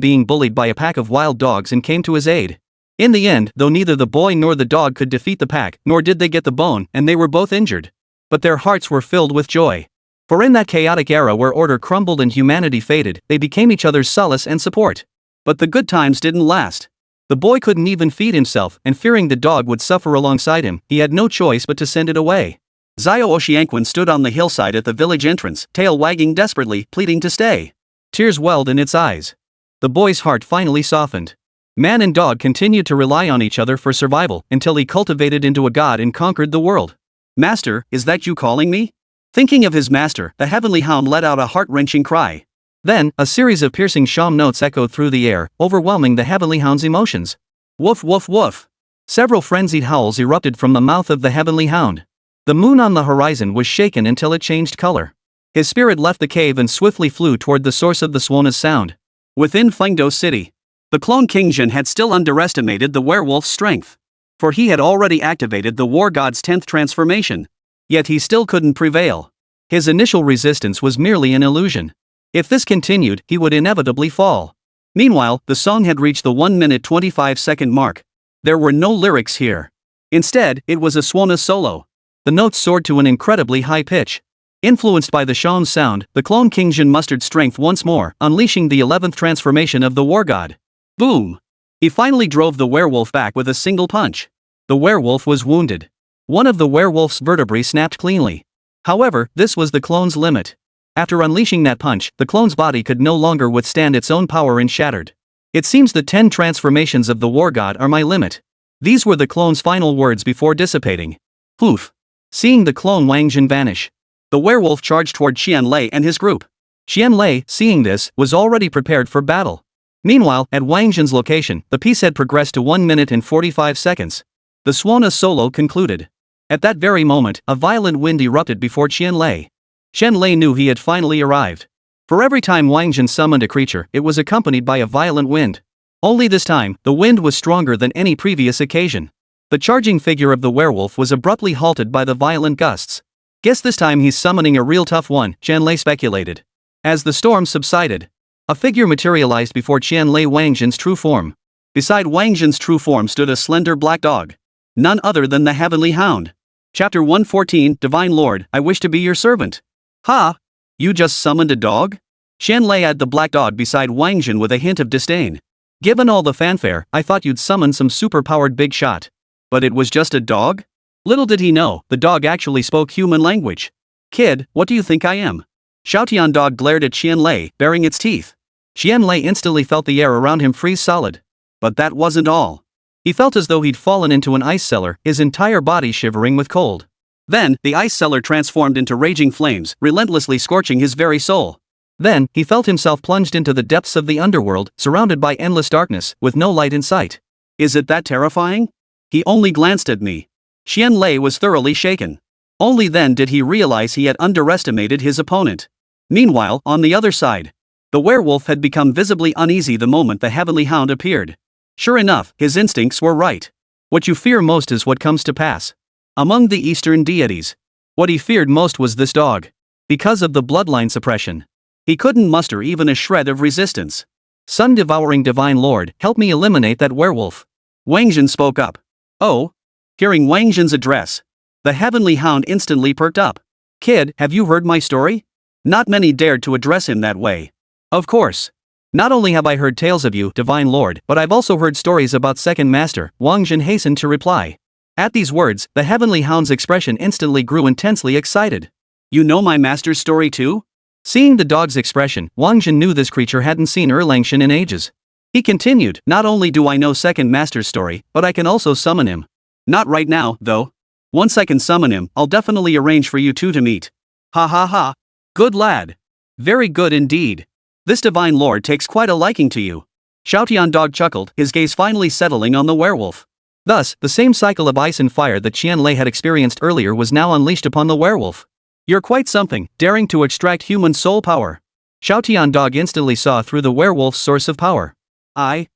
being bullied by a pack of wild dogs and came to his aid. In the end, though neither the boy nor the dog could defeat the pack, nor did they get the bone, and they were both injured. But their hearts were filled with joy. For in that chaotic era where order crumbled and humanity faded, they became each other's solace and support. But the good times didn't last. The boy couldn't even feed himself, and fearing the dog would suffer alongside him, he had no choice but to send it away. Xiao Oxianquan stood on the hillside at the village entrance, tail wagging desperately, pleading to stay. Tears welled in its eyes. The boy's heart finally softened. Man and dog continued to rely on each other for survival until he cultivated into a god and conquered the world. Master, is that you calling me? Thinking of his master, the heavenly hound let out a heart-wrenching cry. Then, a series of piercing sham notes echoed through the air, overwhelming the heavenly hound's emotions. Woof woof woof. Several frenzied howls erupted from the mouth of the heavenly hound. The moon on the horizon was shaken until it changed color. His spirit left the cave and swiftly flew toward the source of the Suona's sound. Within Fengdo City, the clone King Zhen had still underestimated the werewolf's strength. For he had already activated the war god's 10th transformation. Yet he still couldn't prevail. His initial resistance was merely an illusion. If this continued, he would inevitably fall. Meanwhile, the song had reached the 1-minute 25-second mark. There were no lyrics here. Instead, it was a Suona solo. The notes soared to an incredibly high pitch. Influenced by the sham's sound, the clone King Zhen mustered strength once more, unleashing the 11th transformation of the war god. Boom! He finally drove the werewolf back with a single punch. The werewolf was wounded. One of the werewolf's vertebrae snapped cleanly. However, this was the clone's limit. After unleashing that punch, the clone's body could no longer withstand its own power and shattered. It seems the 10 transformations of the war god are my limit. These were the clone's final words before dissipating. Poof! Seeing the clone Wáng Zhen vanish, the werewolf charged toward Qianlei and his group. Qianlei, seeing this, was already prepared for battle. Meanwhile, at Wáng Zhen's location, the piece had progressed to 1 minute and 45 seconds. The Suona solo concluded. At that very moment, a violent wind erupted before Qianlei. Qianlei knew he had finally arrived. For every time Wáng Zhen summoned a creature, it was accompanied by a violent wind. Only this time, the wind was stronger than any previous occasion. The charging figure of the werewolf was abruptly halted by the violent gusts. Guess this time he's summoning a real tough one, Qianlei speculated. As the storm subsided, a figure materialized before Qianlei Wáng Zhen's true form. Beside Wáng Zhen's true form stood a slender black dog. None other than the heavenly hound. Chapter 114, Divine Lord, I wish to be your servant. Ha! You just summoned a dog? Qianlei eyed the black dog beside Wáng Zhen with a hint of disdain. Given all the fanfare, I thought you'd summon some super-powered big shot. But it was just a dog? Little did he know, the dog actually spoke human language. Kid, what do you think I am? Xiaotian dog glared at Qianlei, baring its teeth. Qianlei instantly felt the air around him freeze solid. But that wasn't all. He felt as though he'd fallen into an ice cellar, his entire body shivering with cold. Then, the ice cellar transformed into raging flames, relentlessly scorching his very soul. Then, he felt himself plunged into the depths of the underworld, surrounded by endless darkness, with no light in sight. Is it that terrifying? He only glanced at me. Qianlei was thoroughly shaken. Only then did he realize he had underestimated his opponent. Meanwhile, on the other side, the werewolf had become visibly uneasy the moment the heavenly hound appeared. Sure enough, his instincts were right. What you fear most is what comes to pass. Among the Eastern deities, what he feared most was this dog. Because of the bloodline suppression, he couldn't muster even a shred of resistance. Sun-devouring Divine Lord, help me eliminate that werewolf. Wáng Zhen spoke up. Oh? Hearing Wáng Zhen's address, the heavenly hound instantly perked up. Kid, have you heard my story? Not many dared to address him that way. Of course. Not only have I heard tales of you, Divine Lord, but I've also heard stories about Second Master, Wáng Zhen hastened to reply. At these words, the heavenly hound's expression instantly grew intensely excited. You know my master's story too? Seeing the dog's expression, Wáng Zhen knew this creature hadn't seen Erlangshan in ages. He continued, not only do I know Second Master's story, but I can also summon him. Not right now, though. Once I can summon him, I'll definitely arrange for you two to meet. Ha ha ha. Good lad. Very good indeed. This Divine Lord takes quite a liking to you. Xiaotian dog chuckled, his gaze finally settling on the werewolf. Thus, the same cycle of ice and fire that Qianlei had experienced earlier was now unleashed upon the werewolf. You're quite something, daring to extract human soul power. Xiaotian dog instantly saw through the werewolf's source of power. The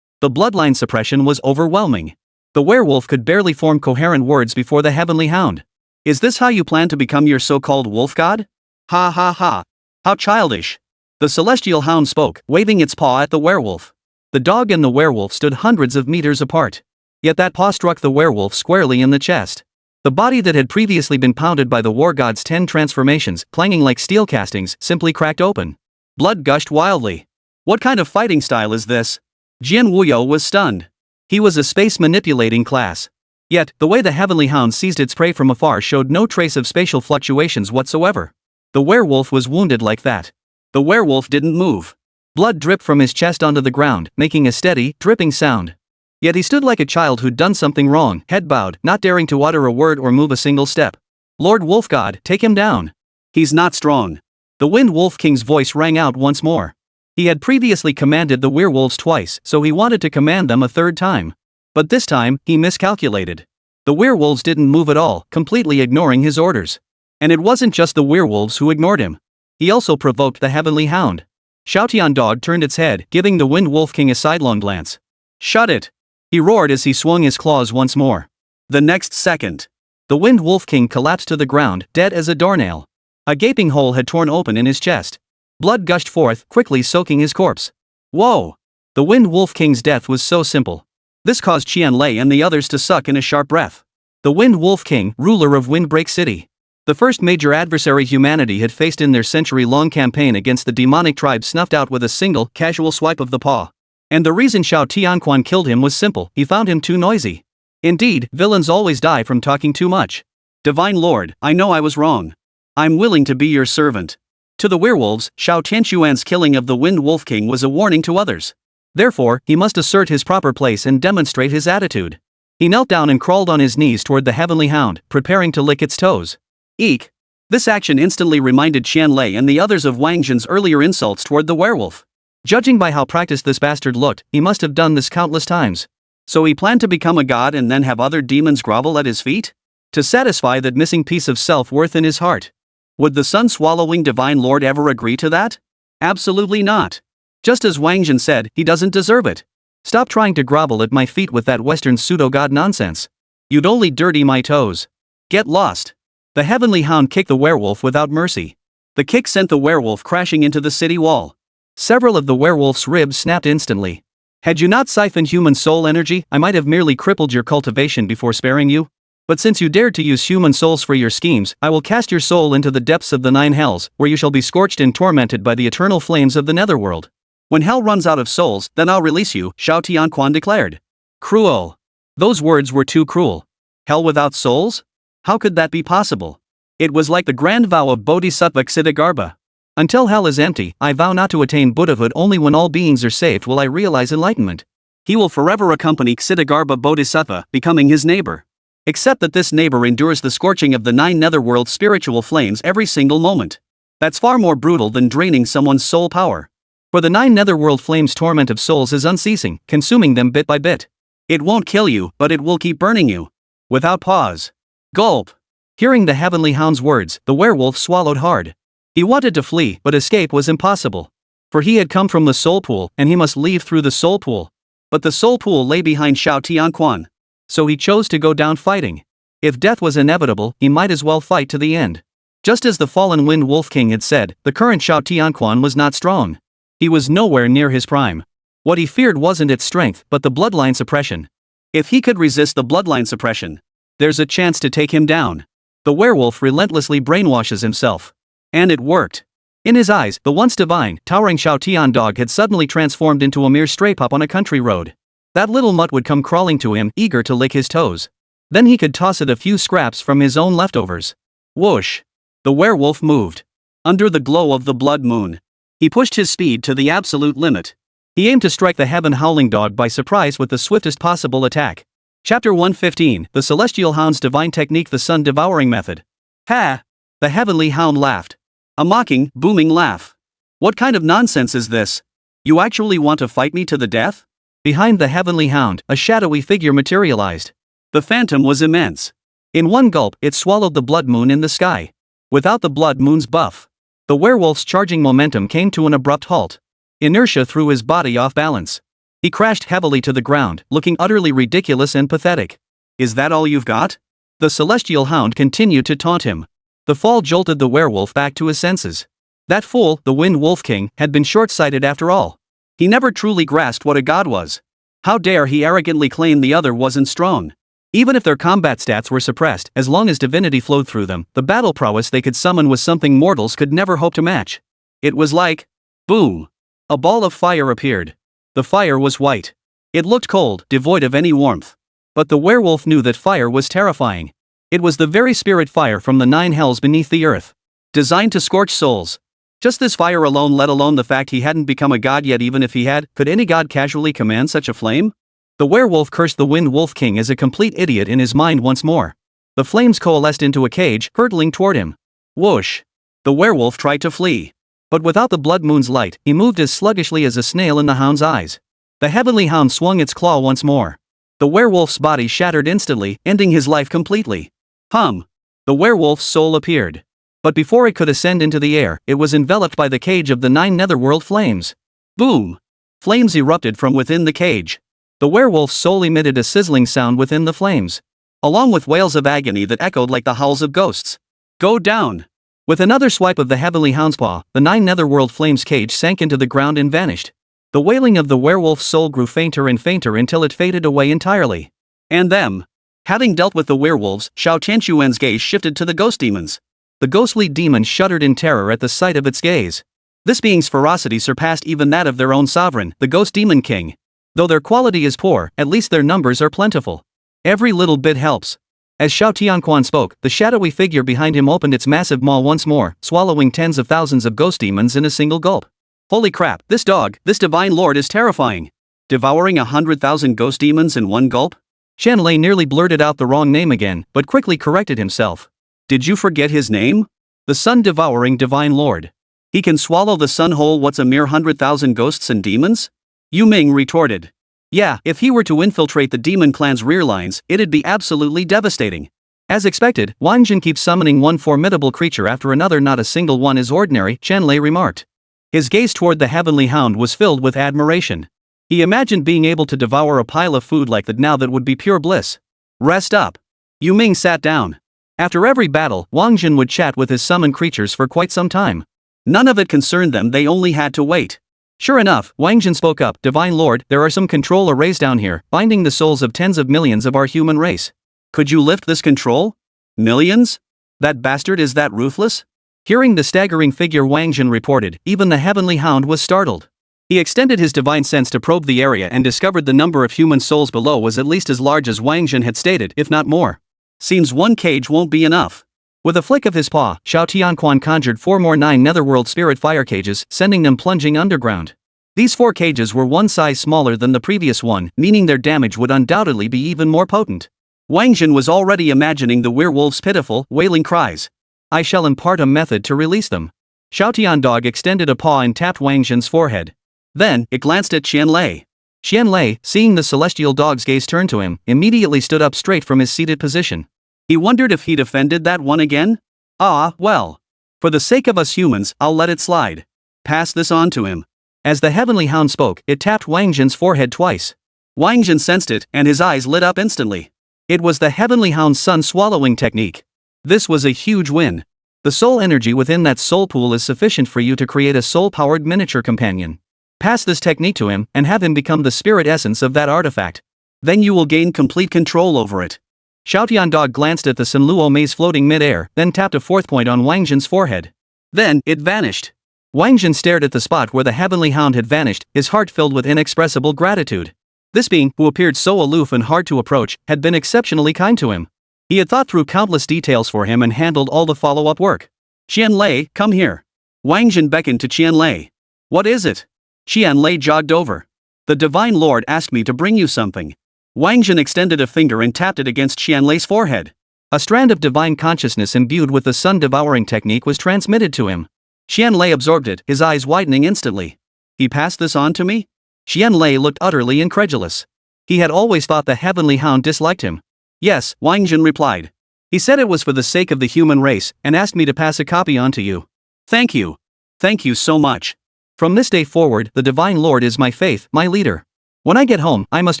bloodline suppression was overwhelming. The werewolf could barely form coherent words before the heavenly hound. Is this how you plan to become your so-called wolf god? Ha ha ha. How childish. The celestial hound spoke, waving its paw at the werewolf. The dog and the werewolf stood hundreds of meters apart. Yet that paw struck the werewolf squarely in the chest. The body that had previously been pounded by the war god's 10 transformations, clanging like steel castings, simply cracked open. Blood gushed wildly. What kind of fighting style is this? Jian Wuyo was stunned. He was a space manipulating class. Yet, the way the heavenly hound seized its prey from afar showed no trace of spatial fluctuations whatsoever. The werewolf was wounded like that. The werewolf didn't move. Blood dripped from his chest onto the ground, making a steady, dripping sound. Yet he stood like a child who'd done something wrong, head bowed, not daring to utter a word or move a single step. Lord Wolf God, take him down. He's not strong. The Wind Wolf King's voice rang out once more. He had previously commanded the werewolves twice, so he wanted to command them a third time. But this time, he miscalculated. The werewolves didn't move at all, completely ignoring his orders. And it wasn't just the werewolves who ignored him. He also provoked the heavenly hound. Showdown dog turned its head, giving the Wind Wolf King a sidelong glance. Shut it! He roared as he swung his claws once more. The next second, the Wind Wolf King collapsed to the ground, dead as a doornail. A gaping hole had torn open in his chest. Blood gushed forth, quickly soaking his corpse. Whoa! The Wind Wolf King's death was so simple. This caused Qianlei and the others to suck in a sharp breath. The Wind Wolf King, ruler of Windbreak City. The first major adversary humanity had faced in their century-long campaign against the demonic tribe snuffed out with a single, casual swipe of the paw. And the reason Xiao Tianquan killed him was simple, he found him too noisy. Indeed, villains always die from talking too much. Divine Lord, I know I was wrong. I'm willing to be your servant. To the werewolves, Xiao Tianquan's killing of the Wind Wolf King was a warning to others. Therefore, he must assert his proper place and demonstrate his attitude. He knelt down and crawled on his knees toward the heavenly hound, preparing to lick its toes. Eek! This action instantly reminded Qianlei and the others of Wáng Zhen's earlier insults toward the werewolf. Judging by how practiced this bastard looked, he must have done this countless times. So he planned to become a god and then have other demons grovel at his feet? To satisfy that missing piece of self-worth in his heart. Would the sun-swallowing Divine Lord ever agree to that? Absolutely not. Just as Wáng Zhen said, he doesn't deserve it. Stop trying to grovel at my feet with that Western pseudo-god nonsense. You'd only dirty my toes. Get lost. The heavenly hound kicked the werewolf without mercy. The kick sent the werewolf crashing into the city wall. Several of the werewolf's ribs snapped instantly. Had you not siphoned human soul energy, I might have merely crippled your cultivation before sparing you. But since you dared to use human souls for your schemes, I will cast your soul into the depths of the 9 hells, where you shall be scorched and tormented by the eternal flames of the netherworld. When hell runs out of souls, then I'll release you, Xiao Tianquan declared. Cruel. Those words were too cruel. Hell without souls? How could that be possible? It was like the grand vow of Bodhisattva Ksitigarbha. Until hell is empty, I vow not to attain Buddhahood. Only when all beings are saved will I realize enlightenment. He will forever accompany Ksitigarbha Bodhisattva, becoming his neighbor. Except that this neighbor endures the scorching of the 9 netherworld spiritual flames every single moment. That's far more brutal than draining someone's soul power. For the 9 netherworld flames' torment of souls is unceasing, consuming them bit by bit. It won't kill you, but it will keep burning you. Without pause. Gulp. Hearing the heavenly hound's words, the werewolf swallowed hard. He wanted to flee, but escape was impossible. For he had come from the soul pool, and he must leave through the soul pool. But the soul pool lay behind Xiao Tianquan. So he chose to go down fighting. If death was inevitable, he might as well fight to the end. Just as the fallen Wind Wolf King had said, the current Xiao Tianquan was not strong. He was nowhere near his prime. What he feared wasn't its strength, but the bloodline suppression. If he could resist the bloodline suppression, there's a chance to take him down. The werewolf relentlessly brainwashes himself. And it worked. In his eyes, the once divine, towering Xiao Tian dog had suddenly transformed into a mere stray pup on a country road. That little mutt would come crawling to him, eager to lick his toes. Then he could toss it a few scraps from his own leftovers. Whoosh! The werewolf moved. Under the glow of the blood moon. He pushed his speed to the absolute limit. He aimed to strike the heaven howling dog by surprise with the swiftest possible attack. Chapter 115, The Celestial Hound's Divine Technique, the Sun Devouring Method. Ha! The heavenly hound laughed. A mocking, booming laugh. What kind of nonsense is this? You actually want to fight me to the death? Behind the heavenly hound, a shadowy figure materialized. The phantom was immense. In one gulp, it swallowed the blood moon in the sky. Without the blood moon's buff, the werewolf's charging momentum came to an abrupt halt. Inertia threw his body off balance. He crashed heavily to the ground, looking utterly ridiculous and pathetic. Is that all you've got? The celestial hound continued to taunt him. The fall jolted the werewolf back to his senses. That fool, the Wind Wolf King, had been short-sighted after all. He never truly grasped what a god was. How dare he arrogantly claim the other wasn't strong? Even if their combat stats were suppressed, as long as divinity flowed through them, the battle prowess they could summon was something mortals could never hope to match. It was like, boom! A ball of fire appeared. The fire was white. It looked cold, devoid of any warmth. But the werewolf knew that fire was terrifying. It was the very spirit fire from the 9 hells beneath the earth, designed to scorch souls. Just this fire alone, let alone the fact he hadn't become a god yet. Even if he had, could any god casually command such a flame? The werewolf cursed the Wind Wolf King as a complete idiot in his mind once more. The flames coalesced into a cage, hurtling toward him. Whoosh! The werewolf tried to flee. But without the blood moon's light, he moved as sluggishly as a snail in the hound's eyes. The heavenly hound swung its claw once more. The werewolf's body shattered instantly, ending his life completely. The werewolf's soul appeared. But before it could ascend into the air, it was enveloped by the cage of the 9 netherworld flames. Boom! Flames erupted from within the cage. The werewolf's soul emitted a sizzling sound within the flames, along with wails of agony that echoed like the howls of ghosts. Go down! With another swipe of the heavenly hound's paw, the 9 netherworld flames cage sank into the ground and vanished. The wailing of the werewolf's soul grew fainter and fainter until it faded away entirely. And them. Having dealt with the werewolves, Xiao Tianquan's gaze shifted to the ghost demons. The ghostly demon shuddered in terror at the sight of its gaze. This being's ferocity surpassed even that of their own sovereign, the Ghost Demon King. Though their quality is poor, at least their numbers are plentiful. Every little bit helps. As Xiao Tianquan spoke, the shadowy figure behind him opened its massive maw once more, swallowing tens of thousands of ghost demons in a single gulp. Holy crap, this divine lord is terrifying. Devouring 100,000 ghost demons in one gulp? Qianlei nearly blurted out the wrong name again, but quickly corrected himself. Did you forget his name? The sun-devouring divine lord. He can swallow the sun whole. What's a mere 100,000 ghosts and demons? Yu Ming retorted. Yeah, if he were to infiltrate the demon clan's rear lines, it'd be absolutely devastating. As expected, Wáng Zhen keeps summoning one formidable creature after another. Not a single one is ordinary, Qianlei remarked. His gaze toward the heavenly hound was filled with admiration. He imagined being able to devour a pile of food like that now. That would be pure bliss. Rest up. Yu Ming sat down. After every battle, Wáng Zhen would chat with his summoned creatures for quite some time. None of it concerned them, they only had to wait. Sure enough, Wáng Zhen spoke up. Divine Lord, there are some control arrays down here, binding the souls of tens of millions of our human race. Could you lift this control? Millions? That bastard is that ruthless? Hearing the staggering figure, Wáng Zhen reported, even the heavenly hound was startled. He extended his divine sense to probe the area and discovered the number of human souls below was at least as large as Wáng Zhen had stated, if not more. Seems one cage won't be enough. With a flick of his paw, Xiao Tianquan conjured 4 more 9 netherworld spirit fire cages, sending them plunging underground. These 4 cages were one size smaller than the previous one, meaning their damage would undoubtedly be even more potent. Wáng Zhen was already imagining the werewolf's pitiful, wailing cries. I shall impart a method to release them. Xiao Tiandog extended a paw and tapped Wáng Zhen's forehead. Then, it glanced at Qianlei. Qianlei, seeing the celestial dog's gaze turn to him, immediately stood up straight from his seated position. He wondered if he'd offended that one again? Well. For the sake of us humans, I'll let it slide. Pass this on to him. As the heavenly hound spoke, it tapped Wáng Zhen's forehead twice. Wáng Zhen sensed it, and his eyes lit up instantly. It was the heavenly hound's sun-swallowing technique. This was a huge win. The soul energy within that soul pool is sufficient for you to create a soul-powered miniature companion. Pass this technique to him, and have him become the spirit essence of that artifact. Then you will gain complete control over it. Xiao Tiandog glanced at the Sinluo maze floating mid-air, then tapped a 4th point on Wáng Zhen's forehead. Then, it vanished. Wáng Zhen stared at the spot where the heavenly hound had vanished, his heart filled with inexpressible gratitude. This being, who appeared so aloof and hard to approach, had been exceptionally kind to him. He had thought through countless details for him and handled all the follow-up work. Qianlei, come here. Wáng Zhen beckoned to Qianlei. What is it? Qianlei jogged over. The Divine Lord asked me to bring you something. Wáng Zhen extended a finger and tapped it against Qianlei's forehead. A strand of divine consciousness imbued with the sun-devouring technique was transmitted to him. Qianlei absorbed it, his eyes widening instantly. He passed this on to me? Qianlei looked utterly incredulous. He had always thought the heavenly hound disliked him. Yes, Wáng Zhen replied. He said it was for the sake of the human race, and asked me to pass a copy on to you. Thank you. Thank you so much. From this day forward, the Divine Lord is my faith, my leader. When I get home, I must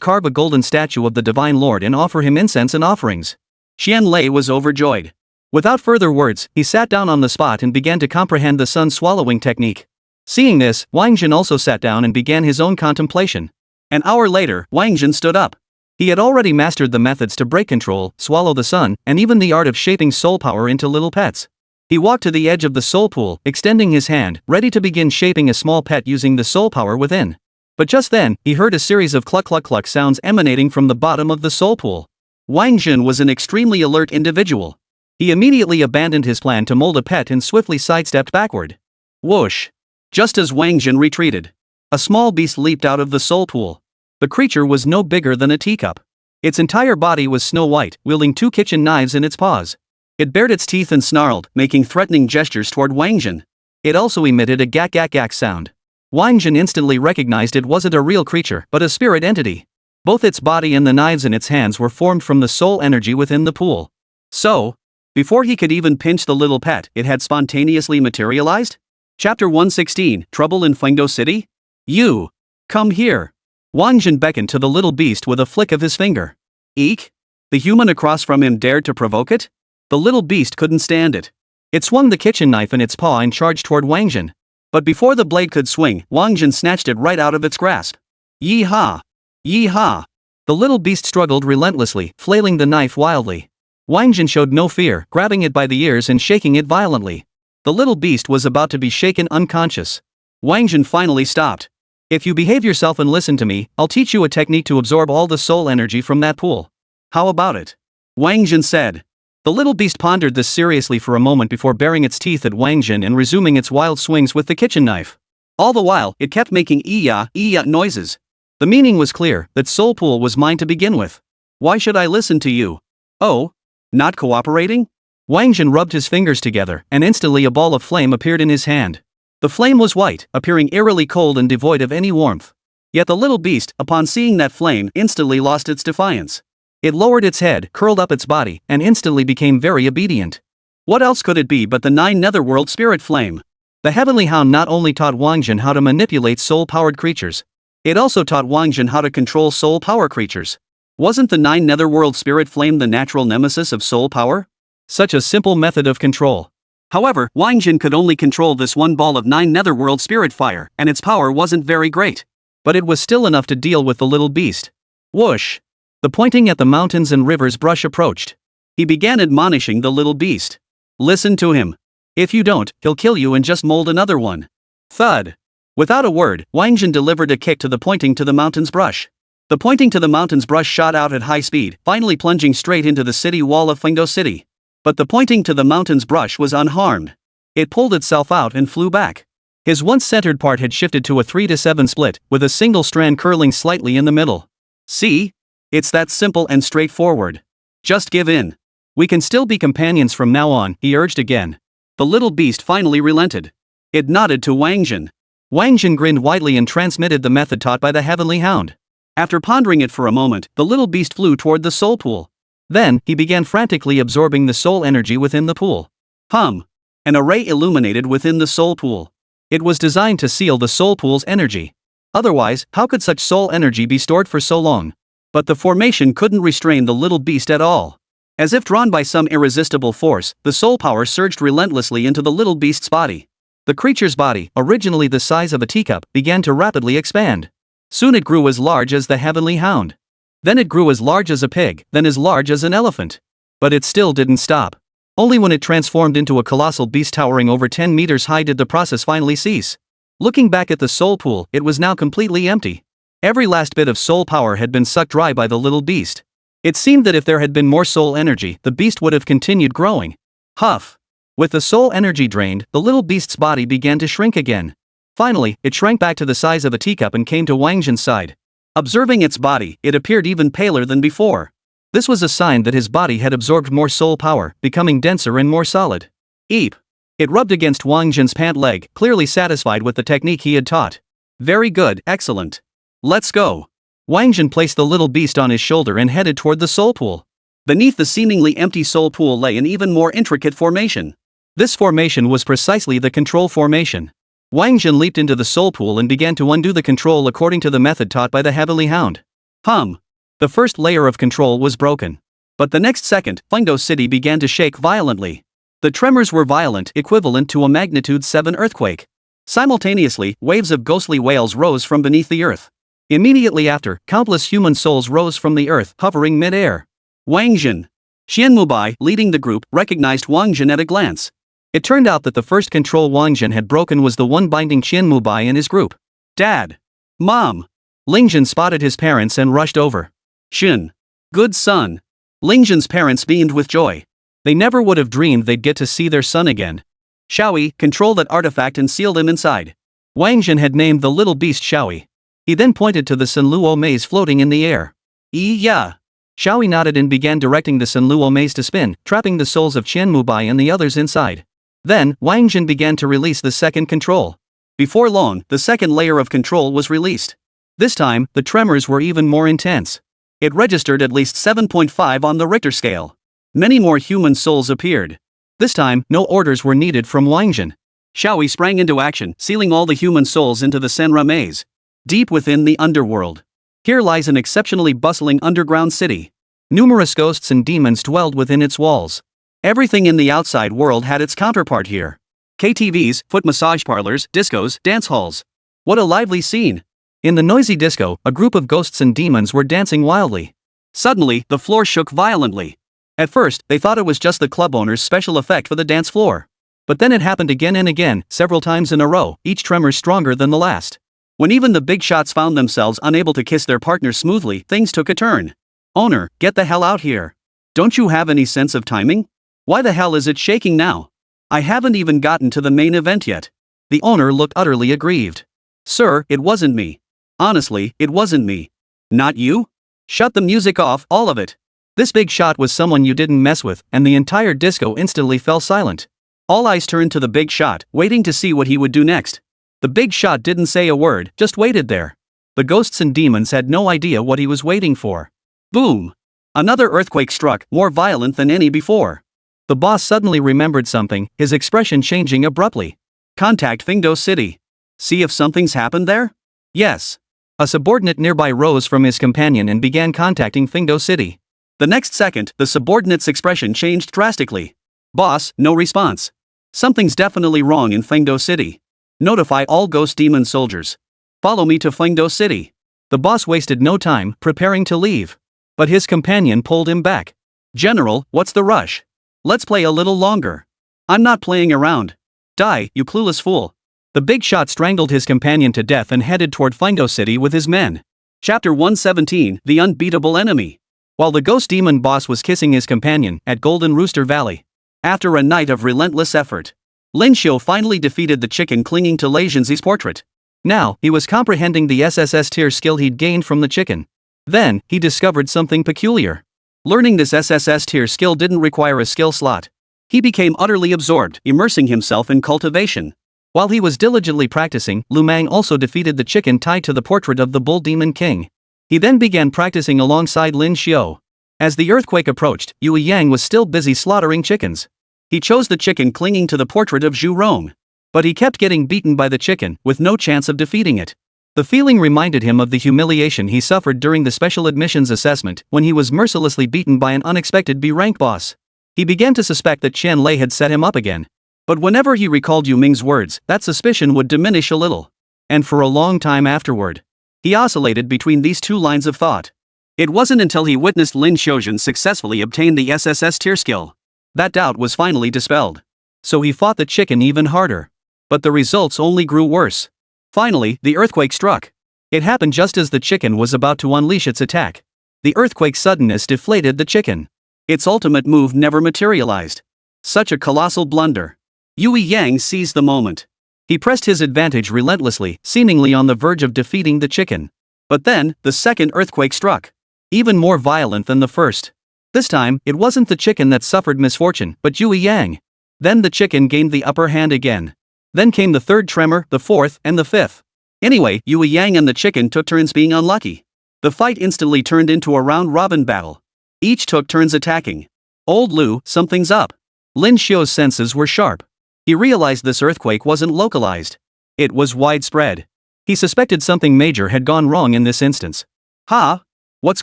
carve a golden statue of the Divine Lord and offer him incense and offerings. Qianlei was overjoyed. Without further words, he sat down on the spot and began to comprehend the sun-swallowing technique. Seeing this, Wáng Zhen also sat down and began his own contemplation. An hour later, Wáng Zhen stood up. He had already mastered the methods to break control, swallow the sun, and even the art of shaping soul power into little pets. He walked to the edge of the soul pool, extending his hand, ready to begin shaping a small pet using the soul power within. But just then, he heard a series of cluck-cluck-cluck sounds emanating from the bottom of the soul pool. Wáng Zhen was an extremely alert individual. He immediately abandoned his plan to mold a pet and swiftly sidestepped backward. Whoosh! Just as Wáng Zhen retreated, a small beast leaped out of the soul pool. The creature was no bigger than a teacup. Its entire body was snow white, wielding 2 kitchen knives in its paws. It bared its teeth and snarled, making threatening gestures toward Wáng Zhen. It also emitted a gak-gak-gak sound. Wáng Zhen instantly recognized it wasn't a real creature, but a spirit entity. Both its body and the knives in its hands were formed from the soul energy within the pool. So, before he could even pinch the little pet, it had spontaneously materialized? Chapter 116, Trouble in Fengdo City? You! Come here! Wáng Zhen beckoned to the little beast with a flick of his finger. Eek! The human across from him dared to provoke it? The little beast couldn't stand it. It swung the kitchen knife in its paw and charged toward Wáng Zhen. But before the blade could swing, Wáng Zhen snatched it right out of its grasp. Yee-haw! Yee-haw! The little beast struggled relentlessly, flailing the knife wildly. Wáng Zhen showed no fear, grabbing it by the ears and shaking it violently. The little beast was about to be shaken unconscious. Wáng Zhen finally stopped. If you behave yourself and listen to me, I'll teach you a technique to absorb all the soul energy from that pool. How about it? Wáng Zhen said. The little beast pondered this seriously for a moment before baring its teeth at Wáng Zhen and resuming its wild swings with the kitchen knife. All the while, it kept making ee-ya noises. The meaning was clear, that soul pool was mine to begin with. Why should I listen to you? Oh? Not cooperating? Wáng Zhen rubbed his fingers together, and instantly a ball of flame appeared in his hand. The flame was white, appearing eerily cold and devoid of any warmth. Yet the little beast, upon seeing that flame, instantly lost its defiance. It lowered its head, curled up its body, and instantly became very obedient. What else could it be but the 9 netherworld spirit flame? The heavenly hound not only taught Wáng Zhen how to manipulate soul-powered creatures, it also taught Wáng Zhen how to control soul power creatures. Wasn't the 9 netherworld spirit flame the natural nemesis of soul power? Such a simple method of control. However, Wáng Zhen could only control this one ball of 9 netherworld spirit fire, and its power wasn't very great. But it was still enough to deal with the little beast. Whoosh! The pointing at the mountains and rivers brush approached. He began admonishing the little beast. Listen to him. If you don't, he'll kill you and just mold another one. Thud. Without a word, Wáng Zhen delivered a kick to the pointing to the mountains brush. The pointing to the mountains brush shot out at high speed, finally plunging straight into the city wall of Fengdo City. But the pointing to the mountains brush was unharmed. It pulled itself out and flew back. His once centered part had shifted to a 3-to-7 split, with a single strand curling slightly in the middle. See? It's that simple and straightforward. Just give in. We can still be companions from now on, he urged again. The little beast finally relented. It nodded to Wáng Zhen. Wáng Zhen grinned widely and transmitted the method taught by the heavenly hound. After pondering it for a moment, the little beast flew toward the soul pool. Then, he began frantically absorbing the soul energy within the pool. An array illuminated within the soul pool. It was designed to seal the soul pool's energy. Otherwise, how could such soul energy be stored for so long? But the formation couldn't restrain the little beast at all. As if drawn by some irresistible force, the soul power surged relentlessly into the little beast's body. The creature's body, originally the size of a teacup, began to rapidly expand. Soon it grew as large as the heavenly hound. Then it grew as large as a pig, then as large as an elephant. But it still didn't stop. Only when it transformed into a colossal beast towering over 10 meters high did the process finally cease. Looking back at the soul pool, it was now completely empty. Every last bit of soul power had been sucked dry by the little beast. It seemed that if there had been more soul energy, the beast would have continued growing. Huff! With the soul energy drained, the little beast's body began to shrink again. Finally, it shrank back to the size of a teacup and came to Wáng Zhen's side. Observing its body, it appeared even paler than before. This was a sign that his body had absorbed more soul power, becoming denser and more solid. Eep! It rubbed against Wáng Zhen's pant leg, clearly satisfied with the technique he had taught. Very good, excellent. Let's go. Wáng Zhen placed the little beast on his shoulder and headed toward the soul pool. Beneath the seemingly empty soul pool lay an even more intricate formation. This formation was precisely the control formation. Wáng Zhen leaped into the soul pool and began to undo the control according to the method taught by the heavenly hound. The first layer of control was broken. But the next second, Fengdo City began to shake violently. The tremors were violent, equivalent to a magnitude 7 earthquake. Simultaneously, waves of ghostly wails rose from beneath the earth. Immediately after, countless human souls rose from the earth, hovering mid-air. Wáng Zhen. Xianmubai, leading the group, recognized Wáng Zhen at a glance. It turned out that the first control Wáng Zhen had broken was the one binding Xianmubai and his group. Dad! Mom! Ling Zhen spotted his parents and rushed over. Shin. Good son. Ling Zhen's parents beamed with joy. They never would have dreamed they'd get to see their son again. Xiaoyi, control that artifact and seal them inside. Wáng Zhen had named the little beast Xiaoyi. He then pointed to the Senluo maze floating in the air. Yeah. Xiaoyi nodded and began directing the Senluo maze to spin, trapping the souls of Qianmubai and the others inside. Then, Wáng Zhen began to release the second control. Before long, the second layer of control was released. This time, the tremors were even more intense. It registered at least 7.5 on the Richter scale. Many more human souls appeared. This time, no orders were needed from Wáng Zhen. Xiaoyi sprang into action, sealing all the human souls into the Senra maze. Deep within the underworld. Here lies an exceptionally bustling underground city. Numerous ghosts and demons dwelled within its walls. Everything in the outside world had its counterpart here. KTVs, foot massage parlors, discos, dance halls. What a lively scene! In the noisy disco, a group of ghosts and demons were dancing wildly. Suddenly, the floor shook violently. At first, they thought it was just the club owner's special effect for the dance floor. But then it happened again and again, several times in a row, each tremor stronger than the last. When even the big shots found themselves unable to kiss their partners smoothly, things took a turn. Owner, get the hell out here. Don't you have any sense of timing? Why the hell is it shaking now? I haven't even gotten to the main event yet. The owner looked utterly aggrieved. Sir, it wasn't me. Honestly, it wasn't me. Not you? Shut the music off, all of it. This big shot was someone you didn't mess with, and the entire disco instantly fell silent. All eyes turned to the big shot, waiting to see what he would do next. The big shot didn't say a word, just waited there. The ghosts and demons had no idea what he was waiting for. Boom! Another earthquake struck, more violent than any before. The boss suddenly remembered something, his expression changing abruptly. Contact Fingdo City. See if something's happened there? Yes. A subordinate nearby rose from his companion and began contacting Fingdo City. The next second, the subordinate's expression changed drastically. Boss, no response. Something's definitely wrong in Fingdo City. Notify all ghost demon soldiers. Follow me to Fingdo City. The boss wasted no time, preparing to leave. But his companion pulled him back. General, what's the rush? Let's play a little longer. I'm not playing around. Die, you clueless fool. The big shot strangled his companion to death and headed toward Fingdo City with his men. Chapter 117, The Unbeatable Enemy. While the ghost demon boss was kissing his companion at Golden Rooster Valley. After a night of relentless effort, Lin Xiu finally defeated the chicken clinging to Lei Zhenzi's portrait. Now, he was comprehending the SSS tier skill he'd gained from the chicken. Then, he discovered something peculiar. Learning this SSS tier skill didn't require a skill slot. He became utterly absorbed, immersing himself in cultivation. While he was diligently practicing, Lu Mang also defeated the chicken tied to the portrait of the Bull Demon King. He then began practicing alongside Lin Xiu. As the earthquake approached, Yue Yang was still busy slaughtering chickens. He chose the chicken clinging to the portrait of Zhu Rong. But he kept getting beaten by the chicken, with no chance of defeating it. The feeling reminded him of the humiliation he suffered during the special admissions assessment, when he was mercilessly beaten by an unexpected B-rank boss. He began to suspect that Chen Lei had set him up again. But whenever he recalled Yu Ming's words, that suspicion would diminish a little. And for a long time afterward, he oscillated between these two lines of thought. It wasn't until he witnessed Lin Xiuzhen successfully obtain the SSS tier skill. That doubt was finally dispelled. So he fought the chicken even harder. But the results only grew worse. Finally, the earthquake struck. It happened just as the chicken was about to unleash its attack. The earthquake's suddenness deflated the chicken. Its ultimate move never materialized. Such a colossal blunder. Yue Yang seized the moment. He pressed his advantage relentlessly, seemingly on the verge of defeating the chicken. But then, the second earthquake struck. Even more violent than the first. This time, it wasn't the chicken that suffered misfortune, but Yue Yang. Then the chicken gained the upper hand again. Then came the third tremor, the fourth, and the fifth. Anyway, Yue Yang and the chicken took turns being unlucky. The fight instantly turned into a round-robin battle. Each took turns attacking. Old Lu, something's up. Lin Xiu's senses were sharp. He realized this earthquake wasn't localized. It was widespread. He suspected something major had gone wrong in this instance. Ha? What's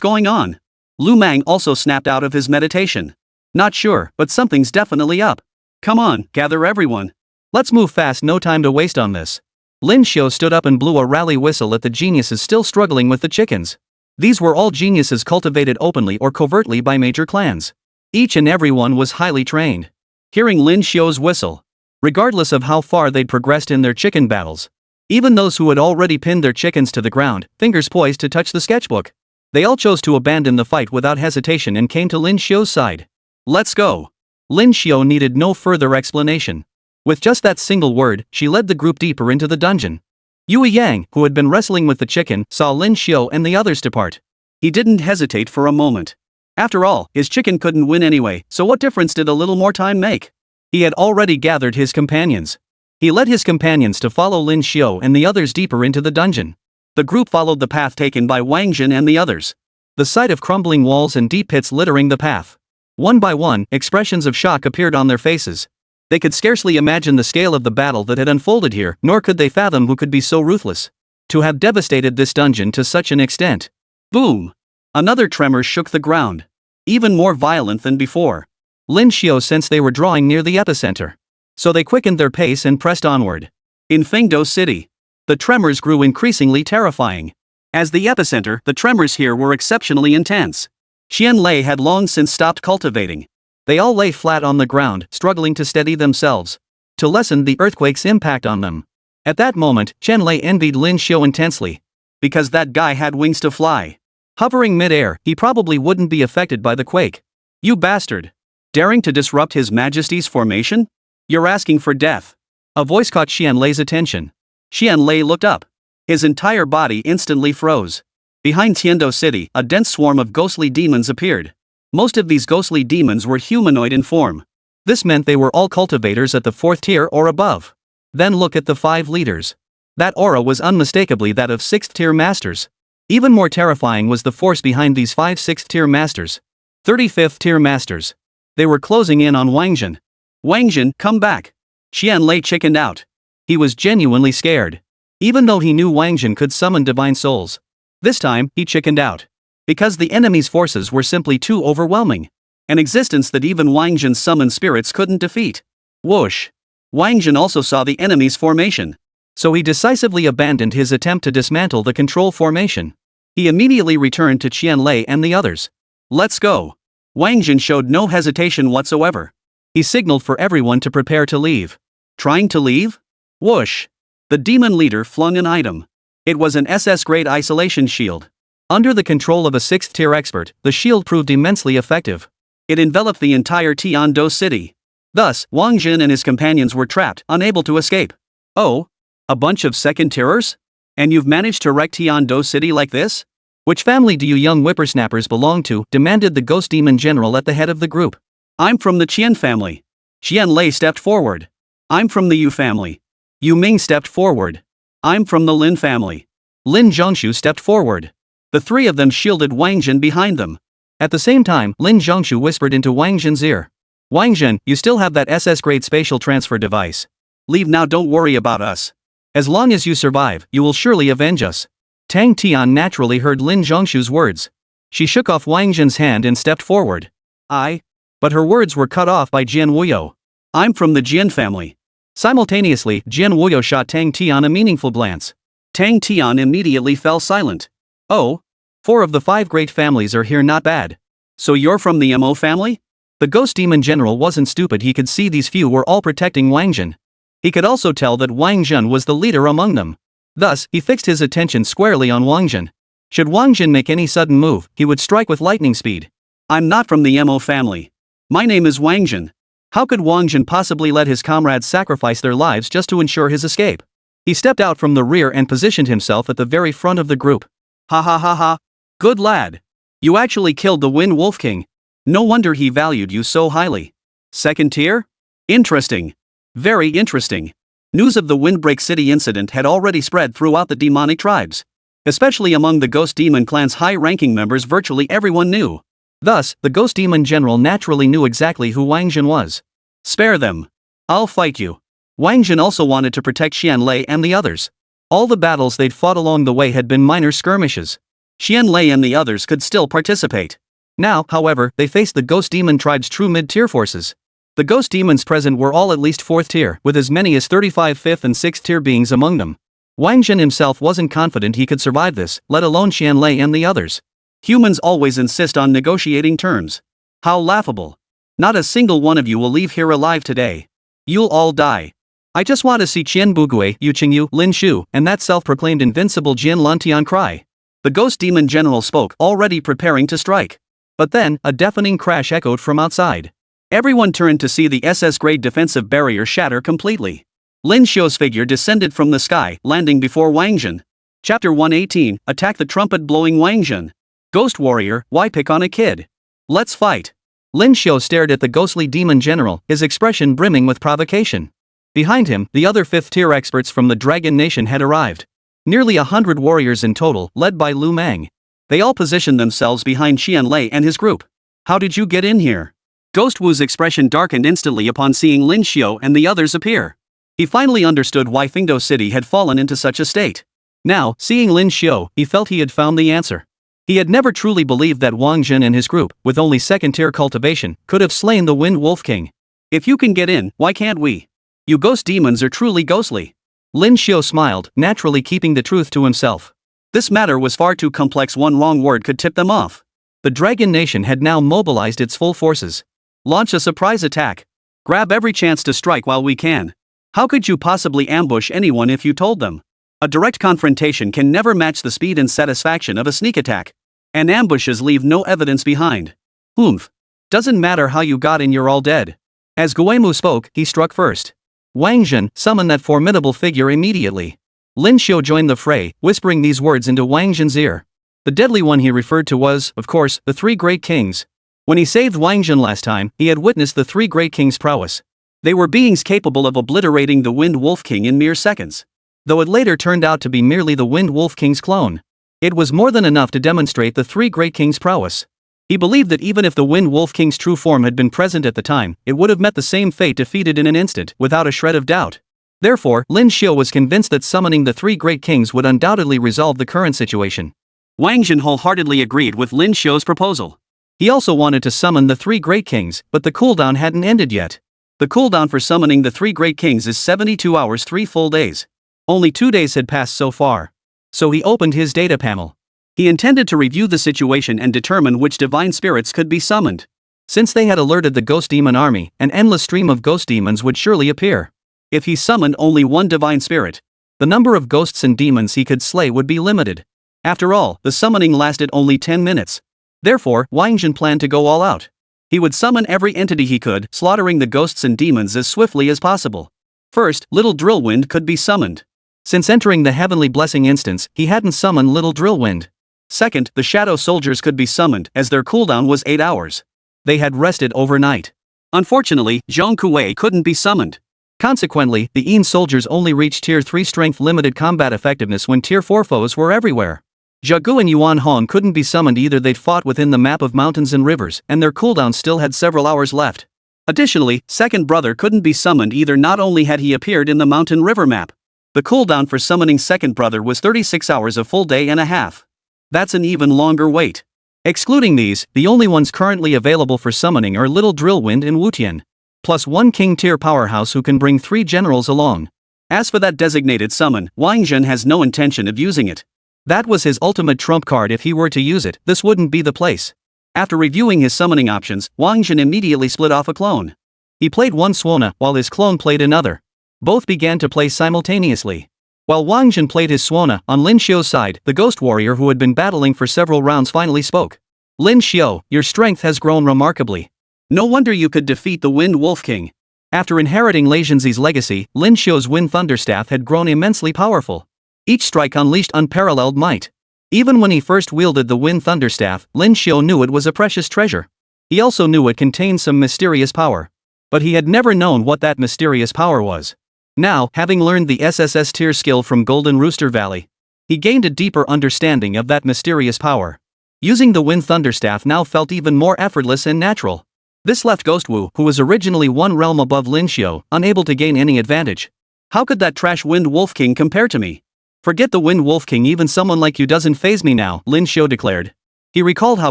going on? Lu Mang also snapped out of his meditation. Not sure, but something's definitely up. Come on, gather everyone. Let's move fast, no time to waste on this. Lin Xiu stood up and blew a rally whistle at the geniuses still struggling with the chickens. These were all geniuses cultivated openly or covertly by major clans. Each and every one was highly trained. Hearing Lin Xiu's whistle, regardless of how far they'd progressed in their chicken battles, Even those who had already pinned their chickens to the ground, fingers poised to touch the sketchbook. They all chose to abandon the fight without hesitation and came to Lin Xiu's side. Let's go. Lin Xiu needed no further explanation. With just that single word, she led the group deeper into the dungeon. Yue Yang, who had been wrestling with the chicken, saw Lin Xiu and the others depart. He didn't hesitate for a moment. After all, his chicken couldn't win anyway, so what difference did a little more time make? He had already gathered his companions. He led his companions to follow Lin Xiu and the others deeper into the dungeon. The group followed the path taken by Wáng Zhen and the others. The sight of crumbling walls and deep pits littering the path. One by one, expressions of shock appeared on their faces. They could scarcely imagine the scale of the battle that had unfolded here, nor could they fathom who could be so ruthless. To have devastated this dungeon to such an extent. Boom! Another tremor shook the ground. Even more violent than before. Lin Xiu sensed they were drawing near the epicenter. So they quickened their pace and pressed onward. In Fengdo City, the tremors grew increasingly terrifying. As the epicenter, the tremors here were exceptionally intense. Qianlei had long since stopped cultivating. They all lay flat on the ground, struggling to steady themselves. To lessen the earthquake's impact on them. At that moment, Qianlei envied Lin Xiu intensely. Because that guy had wings to fly. Hovering mid-air, he probably wouldn't be affected by the quake. You bastard! Daring to disrupt His Majesty's formation? You're asking for death. A voice caught Qianlei's attention. Qianlei looked up. His entire body instantly froze. Behind Tiando City, a dense swarm of ghostly demons appeared. Most of these ghostly demons were humanoid in form. This meant they were all cultivators at the 4th tier or above. Then look at the 5 leaders. That aura was unmistakably that of 6th tier masters. Even more terrifying was the force behind these 5 6th tier masters. 35th tier masters. They were closing in on Wáng Zhen. Wáng Zhen, come back. Qianlei chickened out. He was genuinely scared. Even though he knew Wáng Zhen could summon divine souls. This time, he chickened out. Because the enemy's forces were simply too overwhelming. An existence that even Wáng Zhen's summoned spirits couldn't defeat. Whoosh. Wáng Zhen also saw the enemy's formation. So he decisively abandoned his attempt to dismantle the control formation. He immediately returned to Qianlei and the others. Let's go. Wáng Zhen showed no hesitation whatsoever. He signaled for everyone to prepare to leave. Trying to leave? Whoosh. The demon leader flung an item. It was an SS grade isolation shield. Under the control of a 6th tier expert, the shield proved immensely effective. It enveloped the entire Tiando City. Thus, Wáng Zhen and his companions were trapped, unable to escape. Oh? A bunch of 2nd tiers? And you've managed to wreck Tiando City like this? Which family do you young whippersnappers belong to? Demanded the ghost demon general at the head of the group. I'm from the Qian family. Qianlei stepped forward. I'm from the Yu family. Yu Ming stepped forward. I'm from the Lin family. Lin Zhongshu stepped forward. The 3 of them shielded Wáng Zhen behind them. At the same time, Lin Zhongshu whispered into Wáng Zhen's ear. Wáng Zhen, you still have that SS grade spatial transfer device. Leave now, don't worry about us. As long as you survive, you will surely avenge us. Tang Tian naturally heard Lin Zhongshu's words. She shook off Wáng Zhen's hand and stepped forward. But her words were cut off by Jian Wuyo. I'm from the Jian family. Simultaneously, Jian Wuyo shot Tang Tian a meaningful glance. Tang Tian immediately fell silent. Oh? 4 of the 5 great families are here, not bad. So you're from the Mo family? The ghost demon general wasn't stupid, he could see these few were all protecting Wáng Zhen. He could also tell that Wáng Zhen was the leader among them. Thus, he fixed his attention squarely on Wáng Zhen. Should Wáng Zhen make any sudden move, he would strike with lightning speed. I'm not from the Mo family. My name is Wáng Zhen. How could Wáng Zhen possibly let his comrades sacrifice their lives just to ensure his escape? He stepped out from the rear and positioned himself at the very front of the group. Ha ha ha ha. Good lad. You actually killed the Wind Wolf King. No wonder he valued you so highly. 2nd tier? Interesting. Very interesting. News of the Windbreak City incident had already spread throughout the demonic tribes. Especially among the Ghost Demon clan's high-ranking members, virtually everyone knew. Thus, the Ghost Demon general naturally knew exactly who Wáng Zhen was. Spare them. I'll fight you. Wáng Zhen also wanted to protect Qianlei and the others. All the battles they'd fought along the way had been minor skirmishes. Qianlei and the others could still participate. Now, however, they faced the Ghost Demon tribe's true mid-tier forces. The Ghost Demons present were all at least 4th tier, with as many as 35 5th and 6th tier beings among them. Wáng Zhen himself wasn't confident he could survive this, let alone Qianlei and the others. Humans always insist on negotiating terms. How laughable. Not a single one of you will leave here alive today. You'll all die. I just want to see Qian Bugui, Yu Qingyu, Lin Shu, and that self-proclaimed invincible Jian Lantian cry. The ghost demon general spoke, already preparing to strike. But then, a deafening crash echoed from outside. Everyone turned to see the SS-grade defensive barrier shatter completely. Lin Shu's figure descended from the sky, landing before Wáng Zhen. Chapter 118, Attack the trumpet-blowing Wáng Zhen. Ghost warrior, why pick on a kid? Let's fight. Lin Shu stared at the ghostly demon general, his expression brimming with provocation. Behind him, the other 5th-tier experts from the Dragon Nation had arrived. Nearly 100 warriors in total, led by Lu Meng. They all positioned themselves behind Qian Lei and his group. How did you get in here? Ghost Wu's expression darkened instantly upon seeing Lin Shu and the others appear. He finally understood why Fingdo City had fallen into such a state. Now, seeing Lin Shu, he felt he had found the answer. He had never truly believed that Wáng Zhen and his group, with only 2nd-tier cultivation, could have slain the Wind Wolf King. If you can get in, why can't we? You ghost demons are truly ghostly. Lin Shu smiled, naturally keeping the truth to himself. This matter was far too complex, one wrong word could tip them off. The Dragon Nation had now mobilized its full forces. Launch a surprise attack. Grab every chance to strike while we can. How could you possibly ambush anyone if you told them? A direct confrontation can never match the speed and satisfaction of a sneak attack. And ambushes leave no evidence behind. Oomph. Doesn't matter how you got in, you're all dead. As Guemu spoke, he struck first. Wáng Zhen, summon that formidable figure immediately. Lin Shu joined the fray, whispering these words into Wáng Zhen's ear. The deadly one he referred to was, of course, the 3 great kings. When he saved Wáng Zhen last time, he had witnessed the 3 great kings' prowess. They were beings capable of obliterating the Wind Wolf King in mere seconds. Though it later turned out to be merely the Wind Wolf King's clone. It was more than enough to demonstrate the 3 great kings' prowess. He believed that even if the Wind Wolf King's true form had been present at the time, it would have met the same fate, defeated in an instant, without a shred of doubt. Therefore, Lin Shu was convinced that summoning the 3 great kings would undoubtedly resolve the current situation. Wáng Zhen wholeheartedly agreed with Lin Shu's proposal. He also wanted to summon the 3 great kings, but the cooldown hadn't ended yet. The cooldown for summoning the 3 great kings is 72 hours, 3 full days. Only 2 days had passed so far. So he opened his data panel. He intended to review the situation and determine which divine spirits could be summoned. Since they had alerted the ghost demon army, an endless stream of ghost demons would surely appear. If he summoned only one divine spirit, the number of ghosts and demons he could slay would be limited. After all, the summoning lasted only 10 minutes. Therefore, Wáng Zhen planned to go all out. He would summon every entity he could, slaughtering the ghosts and demons as swiftly as possible. First, Little Drillwind could be summoned. Since entering the Heavenly Blessing instance, he hadn't summoned Little Drillwind. Second, the Shadow Soldiers could be summoned, as their cooldown was 8 hours. They had rested overnight. Unfortunately, Zhong Kuei couldn't be summoned. Consequently, the Yin soldiers only reached Tier 3 strength limited combat effectiveness when Tier 4 foes were everywhere. Zhagu and Yuan Hong couldn't be summoned either. They'd fought within the map of mountains and rivers, and their cooldown still had several hours left. Additionally, Second Brother couldn't be summoned either. Not only had he appeared in the mountain river map, the cooldown for summoning Second Brother was 36 hours, a full day and a half. That's an even longer wait. Excluding these, the only ones currently available for summoning are Little Drillwind and Wutian. Plus 1 king tier powerhouse who can bring 3 generals along. As for that designated summon, Wáng Zhen has no intention of using it. That was his ultimate trump card. If he were to use it, this wouldn't be the place. After reviewing his summoning options, Wáng Zhen immediately split off a clone. He played one Suona, while his clone played another. Both began to play simultaneously. While Wáng Zhen played his Suona, on Lin Shu's side, the ghost warrior who had been battling for several rounds finally spoke. Lin Shu, your strength has grown remarkably. No wonder you could defeat the Wind Wolf King. After inheriting Lei Zhenzi's legacy, Lin Shu's Wind Thunderstaff had grown immensely powerful. Each strike unleashed unparalleled might. Even when he first wielded the Wind Thunderstaff, Lin Shu knew it was a precious treasure. He also knew it contained some mysterious power. But he had never known what that mysterious power was. Now, having learned the SSS tier skill from Golden Rooster Valley, he gained a deeper understanding of that mysterious power. Using the Wind Thunderstaff now felt even more effortless and natural. This left Ghost Wu, who was originally one realm above Lin Shu, unable to gain any advantage. How could that trash Wind Wolf King compare to me? Forget the Wind Wolf King, even someone like you doesn't faze me now, Lin Shu declared. He recalled how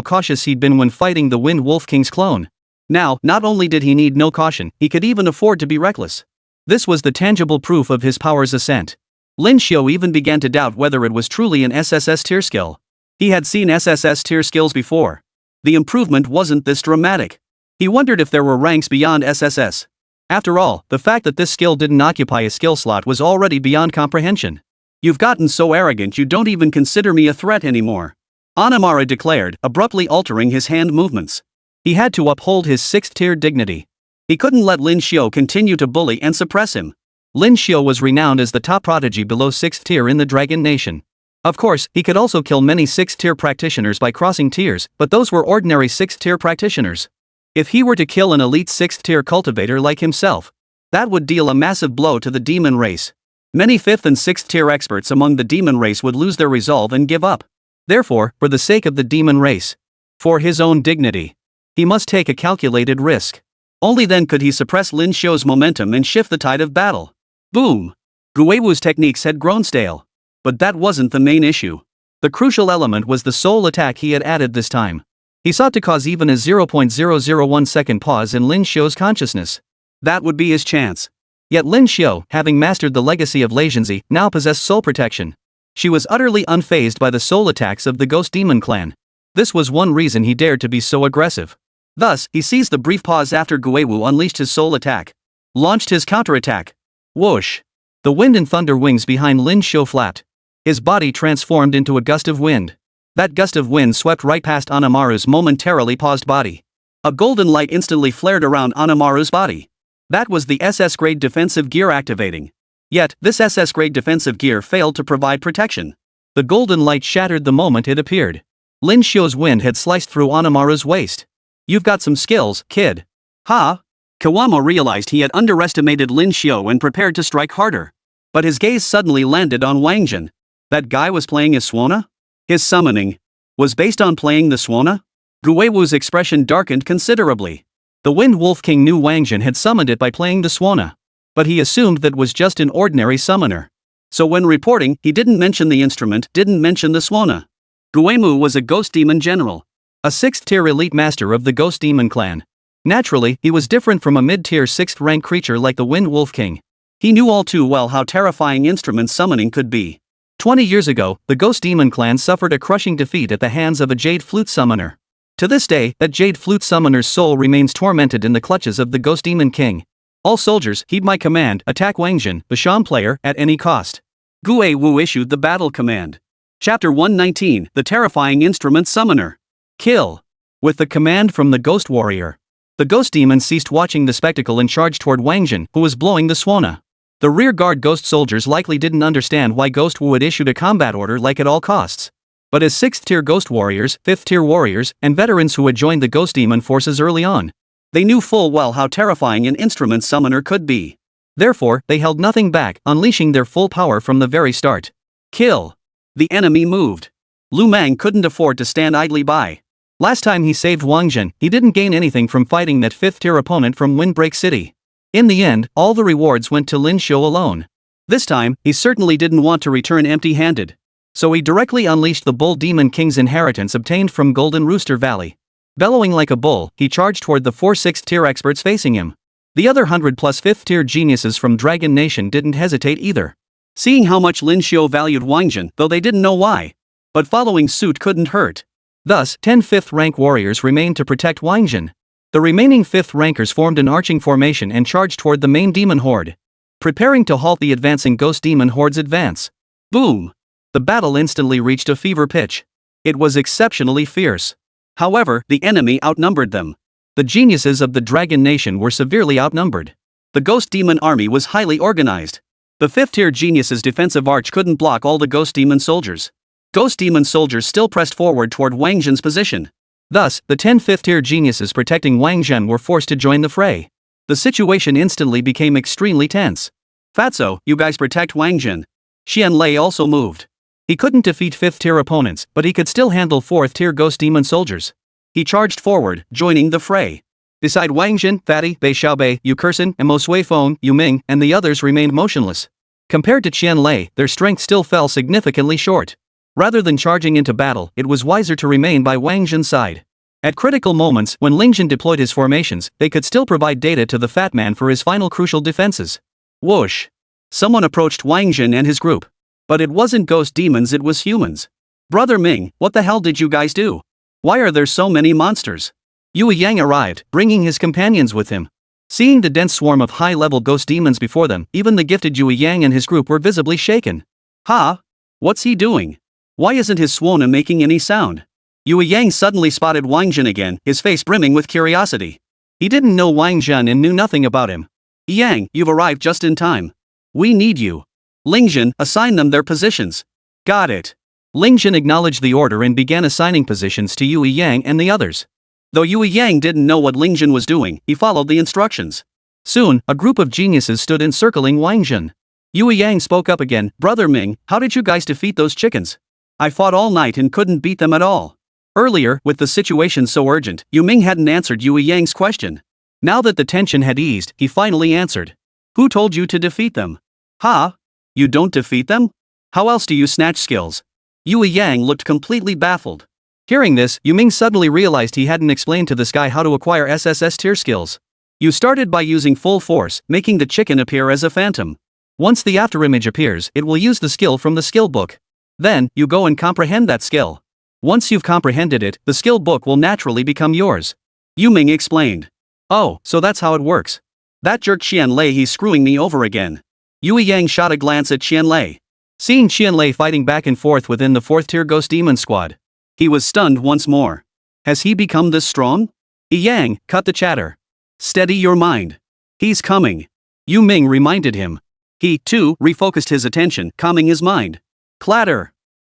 cautious he'd been when fighting the Wind Wolf King's clone. Now, not only did he need no caution, he could even afford to be reckless. This was the tangible proof of his power's ascent. Lin Shu even began to doubt whether it was truly an SSS tier skill. He had seen SSS tier skills before. The improvement wasn't this dramatic. He wondered if there were ranks beyond SSS. After all, the fact that this skill didn't occupy a skill slot was already beyond comprehension. You've gotten so arrogant you don't even consider me a threat anymore, Anamara declared, abruptly altering his hand movements. He had to uphold his 6th-tier dignity. He couldn't let Lin Xiu continue to bully and suppress him. Lin Xiu was renowned as the top prodigy below 6th tier in the Dragon Nation. Of course, he could also kill many 6th-tier practitioners by crossing tiers, but those were ordinary 6th-tier practitioners. If he were to kill an elite 6th-tier cultivator like himself, that would deal a massive blow to the demon race. Many 5th and 6th-tier experts among the demon race would lose their resolve and give up. Therefore, for the sake of the demon race, for his own dignity, he must take a calculated risk. Only then could he suppress Lin Xiu's momentum and shift the tide of battle. Boom! Guewu's techniques had grown stale. But that wasn't the main issue. The crucial element was the soul attack he had added this time. He sought to cause even a 0.001 second pause in Lin Xiu's consciousness. That would be his chance. Yet Lin Xiu, having mastered the legacy of Legency, now possessed soul protection. She was utterly unfazed by the soul attacks of the Ghost Demon clan. This was one reason he dared to be so aggressive. Thus, he seized the brief pause after Guewu unleashed his soul attack. Launched his counterattack. Whoosh! The wind and thunder wings behind Lin Xiu flapped. His body transformed into a gust of wind. That gust of wind swept right past Anamaru's momentarily paused body. A golden light instantly flared around Anamaru's body. That was the SS grade defensive gear activating. Yet, this SS grade defensive gear failed to provide protection. The golden light shattered the moment it appeared. Lin Xiu's wind had sliced through Anamaru's waist. You've got some skills, kid. Ha! Kawamo realized he had underestimated Lin Xiu and prepared to strike harder. But his gaze suddenly landed on Wáng Zhen. That guy was playing as Suona? His summoning was based on playing the Suona? Guewu's expression darkened considerably. The Wind Wolf King knew Wáng Zhen had summoned it by playing the Suona. But he assumed that was just an ordinary summoner. So when reporting, he didn't mention the instrument, didn't mention the Suona. Guewu was a ghost demon general. A 6th-tier elite master of the Ghost Demon clan. Naturally, he was different from a mid-tier 6th-rank creature like the Wind Wolf King. He knew all too well how terrifying instrument summoning could be. 20 years ago, the Ghost Demon clan suffered a crushing defeat at the hands of a Jade Flute summoner. To this day, that Jade Flute summoner's soul remains tormented in the clutches of the Ghost Demon King. All soldiers, heed my command, attack Wáng Zhen, the Sham player, at any cost. Guewu issued the battle command. Chapter 119, The Terrifying Instrument Summoner. Kill. With the command from the Ghost Warrior, the Ghost Demon ceased watching the spectacle and charged toward Wáng Zhen, who was blowing the Suona. The rear-guard Ghost soldiers likely didn't understand why Ghost Wu had issued a combat order like at all costs. But as 6th-tier Ghost Warriors, 5th-tier Warriors, and veterans who had joined the Ghost Demon forces early on, they knew full well how terrifying an instrument summoner could be. Therefore, they held nothing back, unleashing their full power from the very start. Kill. The enemy moved. Lu Mang couldn't afford to stand idly by. Last time he saved Wáng Zhen, he didn't gain anything from fighting that 5th-tier opponent from Windbreak City. In the end, all the rewards went to Lin Xiu alone. This time, he certainly didn't want to return empty-handed. So he directly unleashed the Bull Demon King's inheritance obtained from Golden Rooster Valley. Bellowing like a bull, he charged toward the 4 6th-tier experts facing him. The other 100+ 5th-tier geniuses from Dragon Nation didn't hesitate either. Seeing how much Lin Xiu valued Wáng Zhen, though they didn't know why. But following suit couldn't hurt. Thus, 10 5th-rank warriors remained to protect Wáng Zhen. The remaining 5th rankers formed an arching formation and charged toward the main demon horde, preparing to halt the advancing Ghost Demon horde's advance. Boom! The battle instantly reached a fever pitch. It was exceptionally fierce. However, the enemy outnumbered them. The geniuses of the Dragon Nation were severely outnumbered. The Ghost Demon army was highly organized. The 5th-tier geniuses' defensive arch couldn't block all the Ghost Demon soldiers. Ghost Demon soldiers still pressed forward toward Wáng Zhen's position. Thus, the 10 5th-tier geniuses protecting Wáng Zhen were forced to join the fray. The situation instantly became extremely tense. Fatso, you guys protect Wáng Zhen. Xian Lei also moved. He couldn't defeat 5th-tier opponents, but he could still handle 4th-tier Ghost Demon soldiers. He charged forward, joining the fray. Beside Wáng Zhen, Fatty, Bei Xiaobei, Yu Kersen, and Mo Suifeng, Yu Ming, and the others remained motionless. Compared to Qian Lei, their strength still fell significantly short. Rather than charging into battle, it was wiser to remain by Wáng Zhen's side. At critical moments, when Ling Zhen deployed his formations, they could still provide data to the Fat Man for his final crucial defenses. Whoosh! Someone approached Wáng Zhen and his group. But it wasn't ghost demons, it was humans. Brother Ming, what the hell did you guys do? Why are there so many monsters? Yue Yang arrived, bringing his companions with him. Seeing the dense swarm of high-level ghost demons before them, even the gifted Yue Yang and his group were visibly shaken. Ha! What's he doing? Why isn't his Suona making any sound? Yue Yang suddenly spotted Wáng Zhen again, his face brimming with curiosity. He didn't know Wáng Zhen and knew nothing about him. Yang, you've arrived just in time. We need you. Lingzhen, assign them their positions. Got it. Lingzhen acknowledged the order and began assigning positions to Yue Yang and the others. Though Yue Yang didn't know what Lingzhen was doing, he followed the instructions. Soon, a group of geniuses stood encircling Wáng Zhen. Yue Yang spoke up again. Brother Ming, how did you guys defeat those chickens? I fought all night and couldn't beat them at all. Earlier, with the situation so urgent, Yu Ming hadn't answered Yue Yang's question. Now that the tension had eased, he finally answered. Who told you to defeat them? Ha? You don't defeat them? How else do you snatch skills? Yue Yang looked completely baffled. Hearing this, Yu Ming suddenly realized he hadn't explained to this guy how to acquire SSS tier skills. You started by using full force, making the chicken appear as a phantom. Once the afterimage appears, it will use the skill from the skill book. Then, you go and comprehend that skill. Once you've comprehended it, the skill book will naturally become yours. Yu Ming explained. Oh, so that's how it works. That jerk Qianlei, he's screwing me over again. Yue Yang shot a glance at Qianlei. Seeing Qianlei fighting back and forth within the 4th tier ghost demon squad, he was stunned once more. Has he become this strong? Yang, cut the chatter. Steady your mind. He's coming. Yu Ming reminded him. He, too, refocused his attention, calming his mind. Clatter.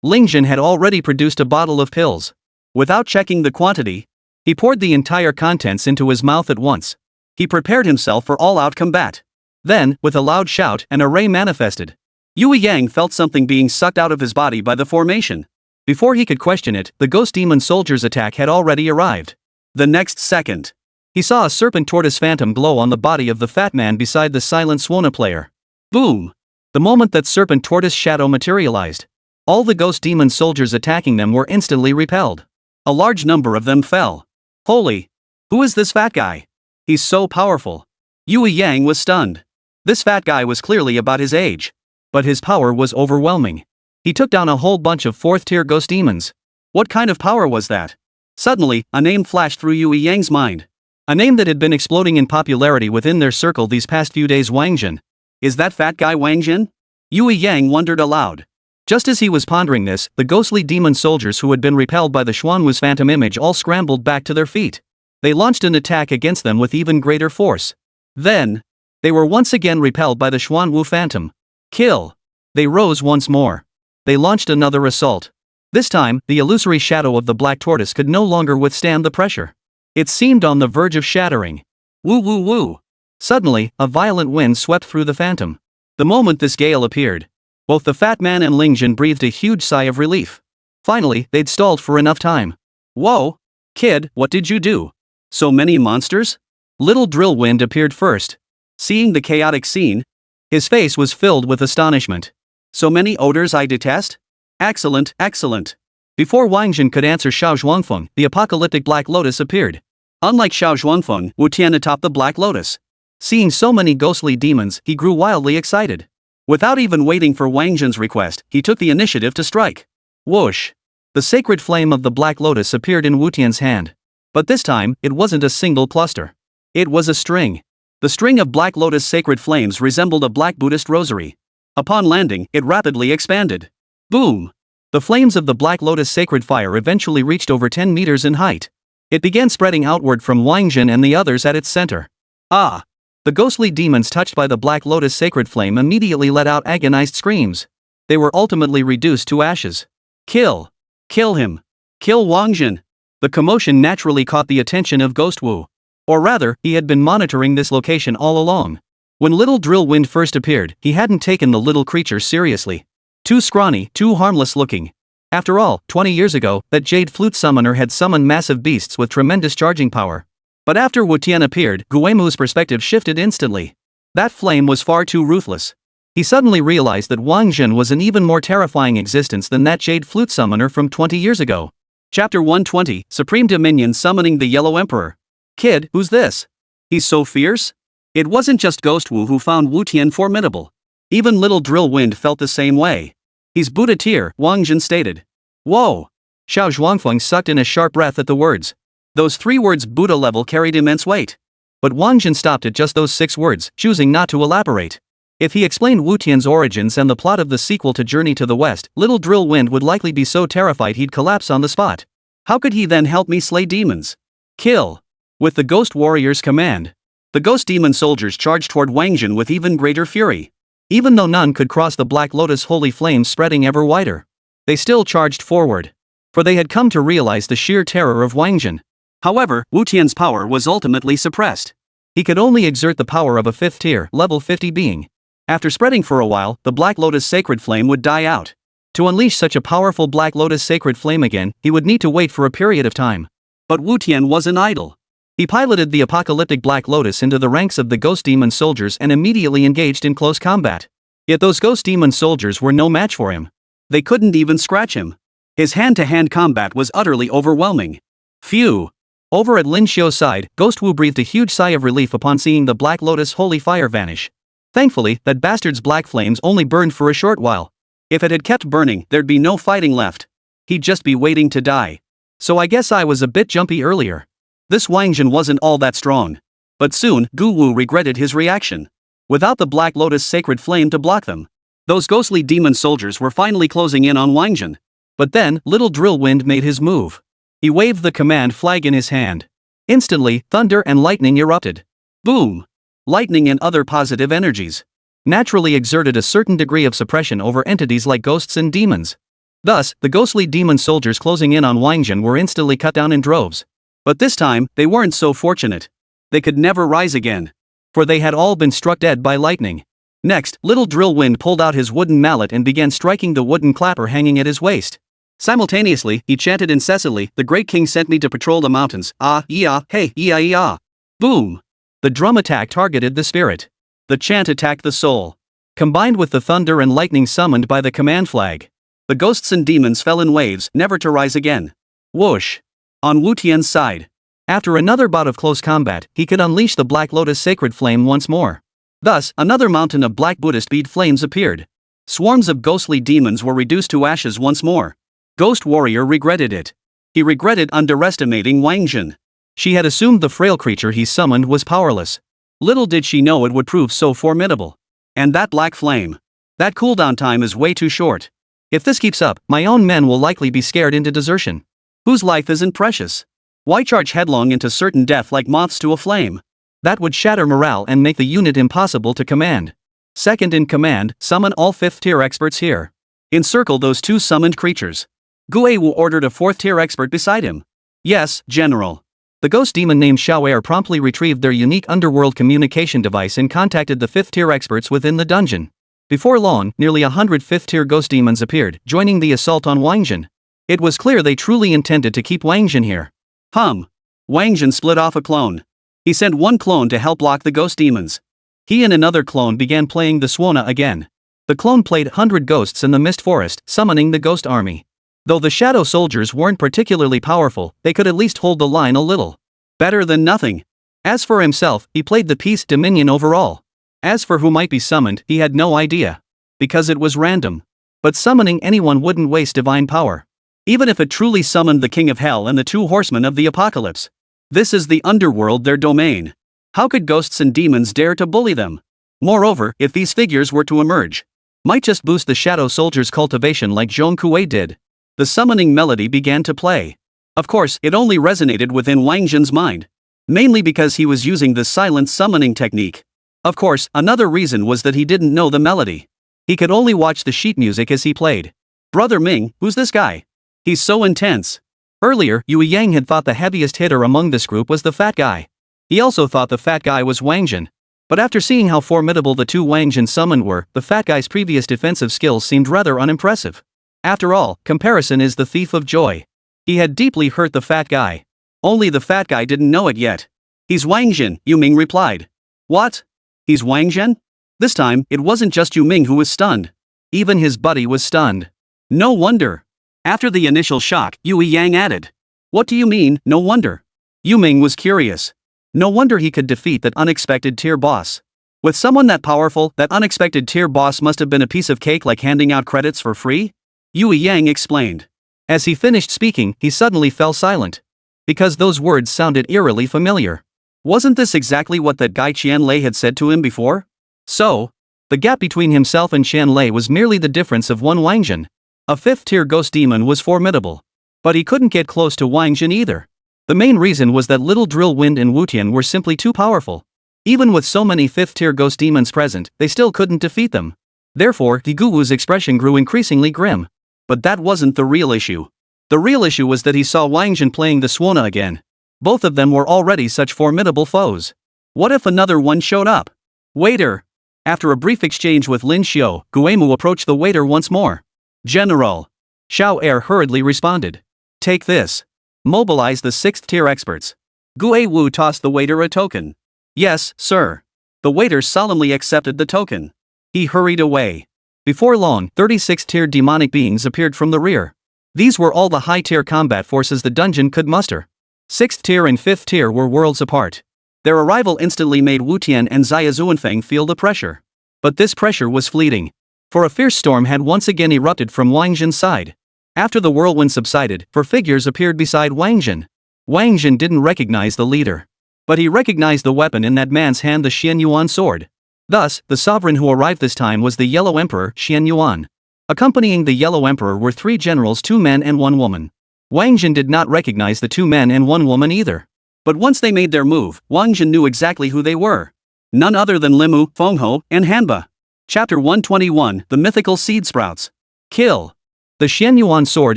Lingzhen had already produced a bottle of pills. Without checking the quantity, he poured the entire contents into his mouth at once. He prepared himself for all-out combat. Then, with a loud shout, an array manifested. Yue Yang felt something being sucked out of his body by the formation. Before he could question it, the ghost demon soldier's attack had already arrived. The next second, he saw a serpent tortoise phantom glow on the body of the fat man beside the silent Suona player. Boom! The moment that serpent tortoise shadow materialized, all the ghost demon soldiers attacking them were instantly repelled. A large number of them fell. Holy! Who is this fat guy? He's so powerful. Yue Yang was stunned. This fat guy was clearly about his age. But his power was overwhelming. He took down a whole bunch of 4th tier ghost demons. What kind of power was that? Suddenly, a name flashed through Yue Yang's mind. A name that had been exploding in popularity within their circle these past few days: Wáng Zhen. Is that fat guy Wáng Zhen? Yue Yang wondered aloud. Just as he was pondering this, the ghostly demon soldiers who had been repelled by the Xuanwu's phantom image all scrambled back to their feet. They launched an attack against them with even greater force. Then, they were once again repelled by the Xuanwu phantom. Kill! They rose once more. They launched another assault. This time, the illusory shadow of the black tortoise could no longer withstand the pressure. It seemed on the verge of shattering. Woo woo woo! Suddenly, a violent wind swept through the phantom. The moment this gale appeared, both the fat man and Lingzhen breathed a huge sigh of relief. Finally, they'd stalled for enough time. Whoa! Kid, what did you do? So many monsters? Little Drillwind appeared first. Seeing the chaotic scene, his face was filled with astonishment. So many odors I detest? Excellent, excellent. Before Wáng Zhen could answer Xiao Zhuangfeng, the apocalyptic Black Lotus appeared. Unlike Xiao Zhuangfeng, Wu Tian atop the Black Lotus. Seeing so many ghostly demons, he grew wildly excited. Without even waiting for Wáng Zhen's request, he took the initiative to strike. Whoosh! The sacred flame of the Black Lotus appeared in Wu Tian's hand. But this time, it wasn't a single cluster. It was a string. The string of Black Lotus sacred flames resembled a black Buddhist rosary. Upon landing, it rapidly expanded. Boom! The flames of the Black Lotus sacred fire eventually reached over 10 meters in height. It began spreading outward from Wáng Zhen and the others at its center. Ah! The ghostly demons touched by the Black Lotus sacred flame immediately let out agonized screams. They were ultimately reduced to ashes. Kill! Kill him! Kill Wáng Zhen! The commotion naturally caught the attention of Ghost Wu. Or rather, he had been monitoring this location all along. When little Drillwind first appeared, he hadn't taken the little creature seriously. Too scrawny, too harmless looking. After all, 20 years ago, that jade flute summoner had summoned massive beasts with tremendous charging power. But after Wu Tian appeared, Guemu's perspective shifted instantly. That flame was far too ruthless. He suddenly realized that Wáng Zhen was an even more terrifying existence than that jade flute summoner from 20 years ago. Chapter 120, Supreme Dominion summoning the Yellow Emperor. Kid, who's this? He's so fierce? It wasn't just Ghost Wu who found Wu Tian formidable. Even little Drillwind felt the same way. He's Buddha tier, Wáng Zhen stated. Whoa! Xiao Zhuangfeng sucked in a sharp breath at the words. Those 3 words Buddha level carried immense weight. But Wáng Zhen stopped at just those 6 words, choosing not to elaborate. If he explained Wu Tian's origins and the plot of the sequel to Journey to the West, little Drillwind would likely be so terrified he'd collapse on the spot. How could he then help me slay demons? Kill! With the Ghost Warrior's command, the Ghost Demon soldiers charged toward Wáng Zhen with even greater fury. Even though none could cross the Black Lotus holy flames spreading ever wider, they still charged forward. For they had come to realize the sheer terror of Wáng Zhen. However, Wu Tian's power was ultimately suppressed. He could only exert the power of a 5th tier, level 50 being. After spreading for a while, the Black Lotus sacred flame would die out. To unleash such a powerful Black Lotus sacred flame again, he would need to wait for a period of time. But Wu Tian wasn't idle. He piloted the apocalyptic Black Lotus into the ranks of the Ghost Demon soldiers and immediately engaged in close combat. Yet those Ghost Demon soldiers were no match for him. They couldn't even scratch him. His hand-to-hand combat was utterly overwhelming. Phew! Over at Lin Xiu's side, Ghost Wu breathed a huge sigh of relief upon seeing the Black Lotus holy fire vanish. Thankfully, that bastard's black flames only burned for a short while. If it had kept burning, there'd be no fighting left. He'd just be waiting to die. So I guess I was a bit jumpy earlier. This Wáng Zhen wasn't all that strong. But soon, Gu Wu regretted his reaction. Without the Black Lotus sacred flame to block them, those ghostly demon soldiers were finally closing in on Wáng Zhen. But then, little Drillwind made his move. He waved the command flag in his hand. Instantly, thunder and lightning erupted. Boom! Lightning and other positive energies naturally exerted a certain degree of suppression over entities like ghosts and demons. Thus, the ghostly demon soldiers closing in on Wáng Zhen were instantly cut down in droves. But this time, they weren't so fortunate. They could never rise again. For they had all been struck dead by lightning. Next, little Drillwind pulled out his wooden mallet and began striking the wooden clapper hanging at his waist. Simultaneously, he chanted incessantly, "The great king sent me to patrol the mountains, hey, yeah. Boom! The drum attack targeted the spirit. The chant attacked the soul. Combined with the thunder and lightning summoned by the command flag, the ghosts and demons fell in waves, never to rise again. Whoosh! On Wu Tian's side, after another bout of close combat, he could unleash the Black Lotus sacred flame once more. Thus, another mountain of black Buddhist bead flames appeared. Swarms of ghostly demons were reduced to ashes once more. Ghost Warrior regretted it. He regretted underestimating Wáng Zhen. She had assumed the frail creature he summoned was powerless. Little did she know it would prove so formidable. And that black flame. That cooldown time is way too short. If this keeps up, my own men will likely be scared into desertion. Whose life isn't precious? Why charge headlong into certain death like moths to a flame? That would shatter morale and make the unit impossible to command. Second in command, summon all 5th tier experts here. Encircle those 2 summoned creatures. Gu Wu ordered a 4th tier expert beside him. Yes, General. The ghost demon named Xiaoer promptly retrieved their unique underworld communication device and contacted the 5th tier experts within the dungeon. Before long, nearly 100 5th tier ghost demons appeared, joining the assault on Wáng Zhen. It was clear they truly intended to keep Wáng Zhen here. Wáng Zhen split off a clone. He sent one clone to help block the ghost demons. He and another clone began playing the Suona again. The clone played 100 ghosts in the mist forest, summoning the ghost army. Though the shadow soldiers weren't particularly powerful, they could at least hold the line a little. Better than nothing. As for himself, he played the Peace Dominion overall. As for who might be summoned, he had no idea. Because it was random. But summoning anyone wouldn't waste divine power. Even if it truly summoned the King of Hell and the 2 horsemen of the apocalypse. This is the underworld, their domain. How could ghosts and demons dare to bully them? Moreover, if these figures were to emerge, might just boost the shadow soldiers' cultivation like Zhong Kuei did. The summoning melody began to play. Of course, it only resonated within Wáng Zhen's mind. Mainly because he was using the silent summoning technique. Of course, another reason was that he didn't know the melody. He could only watch the sheet music as he played. Brother Ming, who's this guy? He's so intense. Earlier, Yue Yang had thought the heaviest hitter among this group was the fat guy. He also thought the fat guy was Wáng Zhen. But after seeing how formidable the 2 Wáng Zhen summoned were, the fat guy's previous defensive skills seemed rather unimpressive. After all, comparison is the thief of joy. He had deeply hurt the fat guy. Only the fat guy didn't know it yet. He's Wáng Zhen, Yu Ming replied. What? He's Wáng Zhen? This time, it wasn't just Yu Ming who was stunned. Even his buddy was stunned. No wonder. After the initial shock, Yue Yang added. What do you mean, no wonder? Yu Ming was curious. No wonder he could defeat that unexpected tier boss. With someone that powerful, that unexpected tier boss must have been a piece of cake like handing out credits for free? Yue Yang explained. As he finished speaking, he suddenly fell silent. Because those words sounded eerily familiar. Wasn't this exactly what that guy Qian Lei had said to him before? So, the gap between himself and Qian Lei was merely the difference of one Wáng Zhen. A 5th-tier ghost demon was formidable. But he couldn't get close to Wáng Zhen either. The main reason was that little Drillwind and Wutian were simply too powerful. Even with so many 5th-tier ghost demons present, they still couldn't defeat them. Therefore, Diguwu's expression grew increasingly grim. But that wasn't the real issue. The real issue was that he saw Wáng Zhen playing the Suona again. Both of them were already such formidable foes. What if another one showed up? Waiter! After a brief exchange with Lin Xiu, Guemu approached the waiter once more. General! Xiao Er hurriedly responded. Take this. Mobilize the 6th-tier experts. Guewu tossed the waiter a token. Yes, sir. The waiter solemnly accepted the token. He hurried away. Before long, 36th-tier demonic beings appeared from the rear. These were all the high-tier combat forces the dungeon could muster. 6th tier and 5th tier were worlds apart. Their arrival instantly made Wutian and Xia Zuanfeng feel the pressure. But this pressure was fleeting. For a fierce storm had once again erupted from Wáng Zhen's side. After the whirlwind subsided, 4 figures appeared beside Wáng Zhen. Wáng Zhen didn't recognize the leader. But he recognized the weapon in that man's hand, the Xian Yuan sword. Thus, the sovereign who arrived this time was the Yellow Emperor, Xian Yuan. Accompanying the Yellow Emperor were 3 generals, 2 men and 1 woman. Wáng Zhen did not recognize the 2 men and 1 woman either. But once they made their move, Wáng Zhen knew exactly who they were. None other than Limu, Fenghe, and Hanba. Chapter 121, The Mythical Seed Sprouts. Kill. The Xian Yuan sword